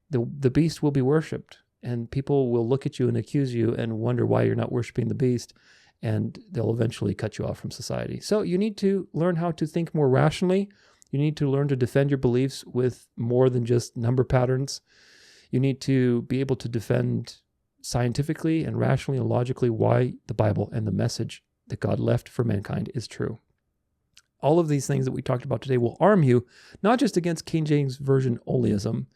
the beast will be worshipped. And people will look at you and accuse you and wonder why you're not worshiping the beast, and they'll eventually cut you off from society. So you need to learn how to think more rationally. You need to learn to defend your beliefs with more than just number patterns. You need to be able to defend scientifically and rationally and logically why the Bible and the message that God left for mankind is true. All of these things that we talked about today will arm you, not just against King James Version Onlyism,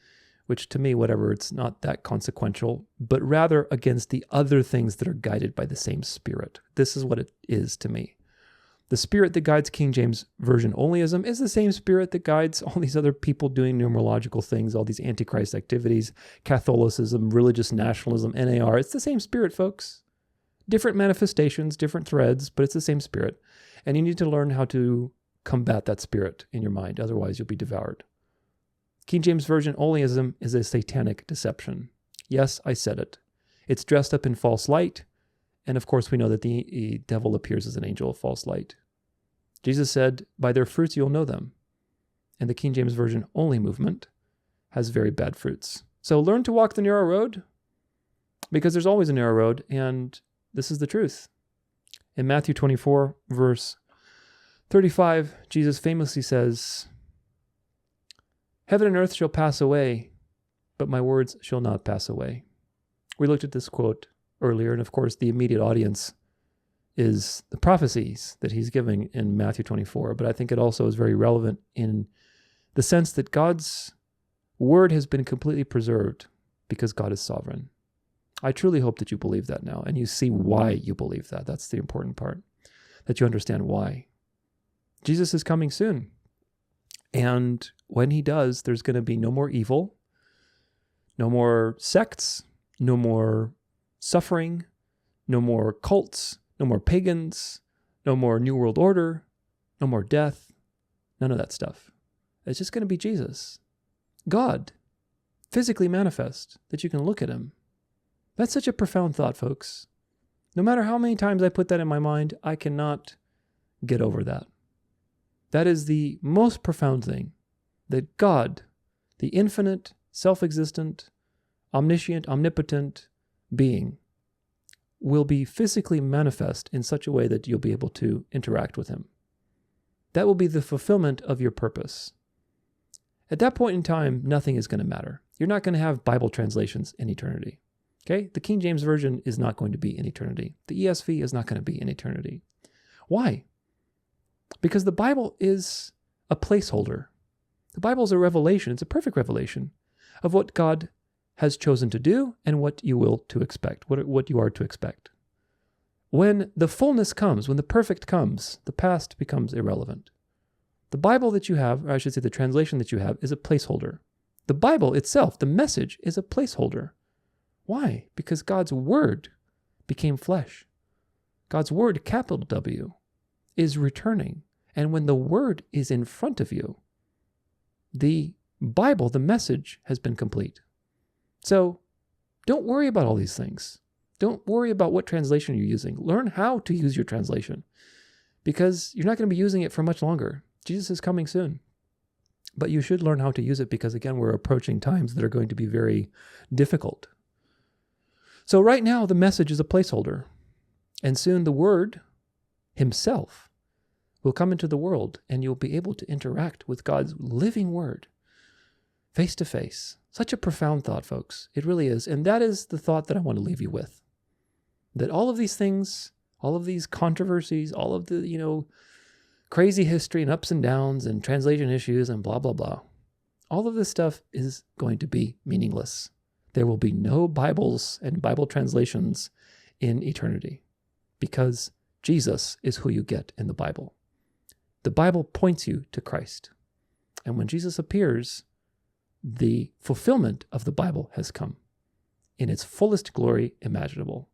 which to me, whatever, it's not that consequential, but rather against the other things that are guided by the same Spirit. This is what it is to me. The Spirit that guides King James Version Onlyism is the same Spirit that guides all these other people doing numerological things, all these Antichrist activities, Catholicism, religious nationalism, NAR. It's the same Spirit, folks. Different manifestations, different threads, but it's the same Spirit. And you need to learn how to combat that spirit in your mind. Otherwise, you'll be devoured. King James Version Onlyism is a satanic deception. Yes, I said it. It's dressed up in false light. And of course, we know that the devil appears as an angel of false light. Jesus said, by their fruits you'll know them. And the King James Version Only movement has very bad fruits. So learn to walk the narrow road, because there's always a narrow road, and this is the truth. In Matthew 24, verse 35, Jesus famously says, heaven and earth shall pass away, but my words shall not pass away. We looked at this quote earlier, and of course the immediate audience is the prophecies that he's giving in Matthew 24, but I think it also is very relevant in the sense that God's word has been completely preserved because God is sovereign. I truly hope that you believe that now, and you see why you believe that. That's the important part, that you understand why. Jesus is coming soon. And when he does, there's going to be no more evil, no more sects, no more suffering, no more cults, no more pagans, no more New World Order, no more death, none of that stuff. It's just going to be Jesus, God, physically manifest, that you can look at him. That's such a profound thought, folks. No matter how many times I put that in my mind, I cannot get over that. That is the most profound thing, that God, the infinite, self-existent, omniscient, omnipotent being, will be physically manifest in such a way that you'll be able to interact with him. That will be the fulfillment of your purpose. At that point in time, nothing is going to matter. You're not going to have Bible translations in eternity. Okay? The King James Version is not going to be in eternity. The ESV is not going to be in eternity. Why? Because the Bible is a placeholder. The Bible is a revelation. It's a perfect revelation of what God has chosen to do and what you will to expect, what you are to expect. When the fullness comes, when the perfect comes, the past becomes irrelevant. The Bible that you have, or I should say the translation that you have, is a placeholder. The Bible itself, the message, is a placeholder. Why? Because God's Word became flesh. God's Word, capital W, is returning. And when the Word is in front of you, the Bible, the message, has been complete. So don't worry about all these things. Don't worry about what translation you're using. Learn how to use your translation, because you're not going to be using it for much longer. Jesus is coming soon. But you should learn how to use it because, again, we're approaching times that are going to be very difficult. So right now, the message is a placeholder. And soon the Word Himself will come into the world, and you'll be able to interact with God's living Word face to face. Such a profound thought, folks. It really is. And that is the thought that I want to leave you with. That all of these things, all of these controversies, all of the, crazy history and ups and downs and translation issues and blah, blah, blah, all of this stuff is going to be meaningless. There will be no Bibles and Bible translations in eternity because Jesus is who you get in the Bible. The Bible points you to Christ. And when Jesus appears, the fulfillment of the Bible has come in its fullest glory imaginable.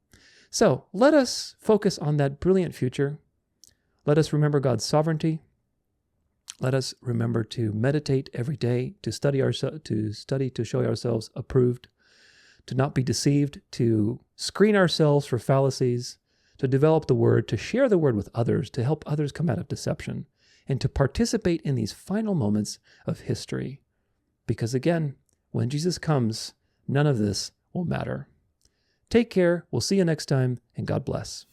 So let us focus on that brilliant future. Let us remember God's sovereignty. Let us remember to meditate every day, to study to show ourselves approved, to not be deceived, to screen ourselves for fallacies, to develop the Word, to share the Word with others, to help others come out of deception, and to participate in these final moments of history. Because again, when Jesus comes, none of this will matter. Take care. We'll see you next time, and God bless.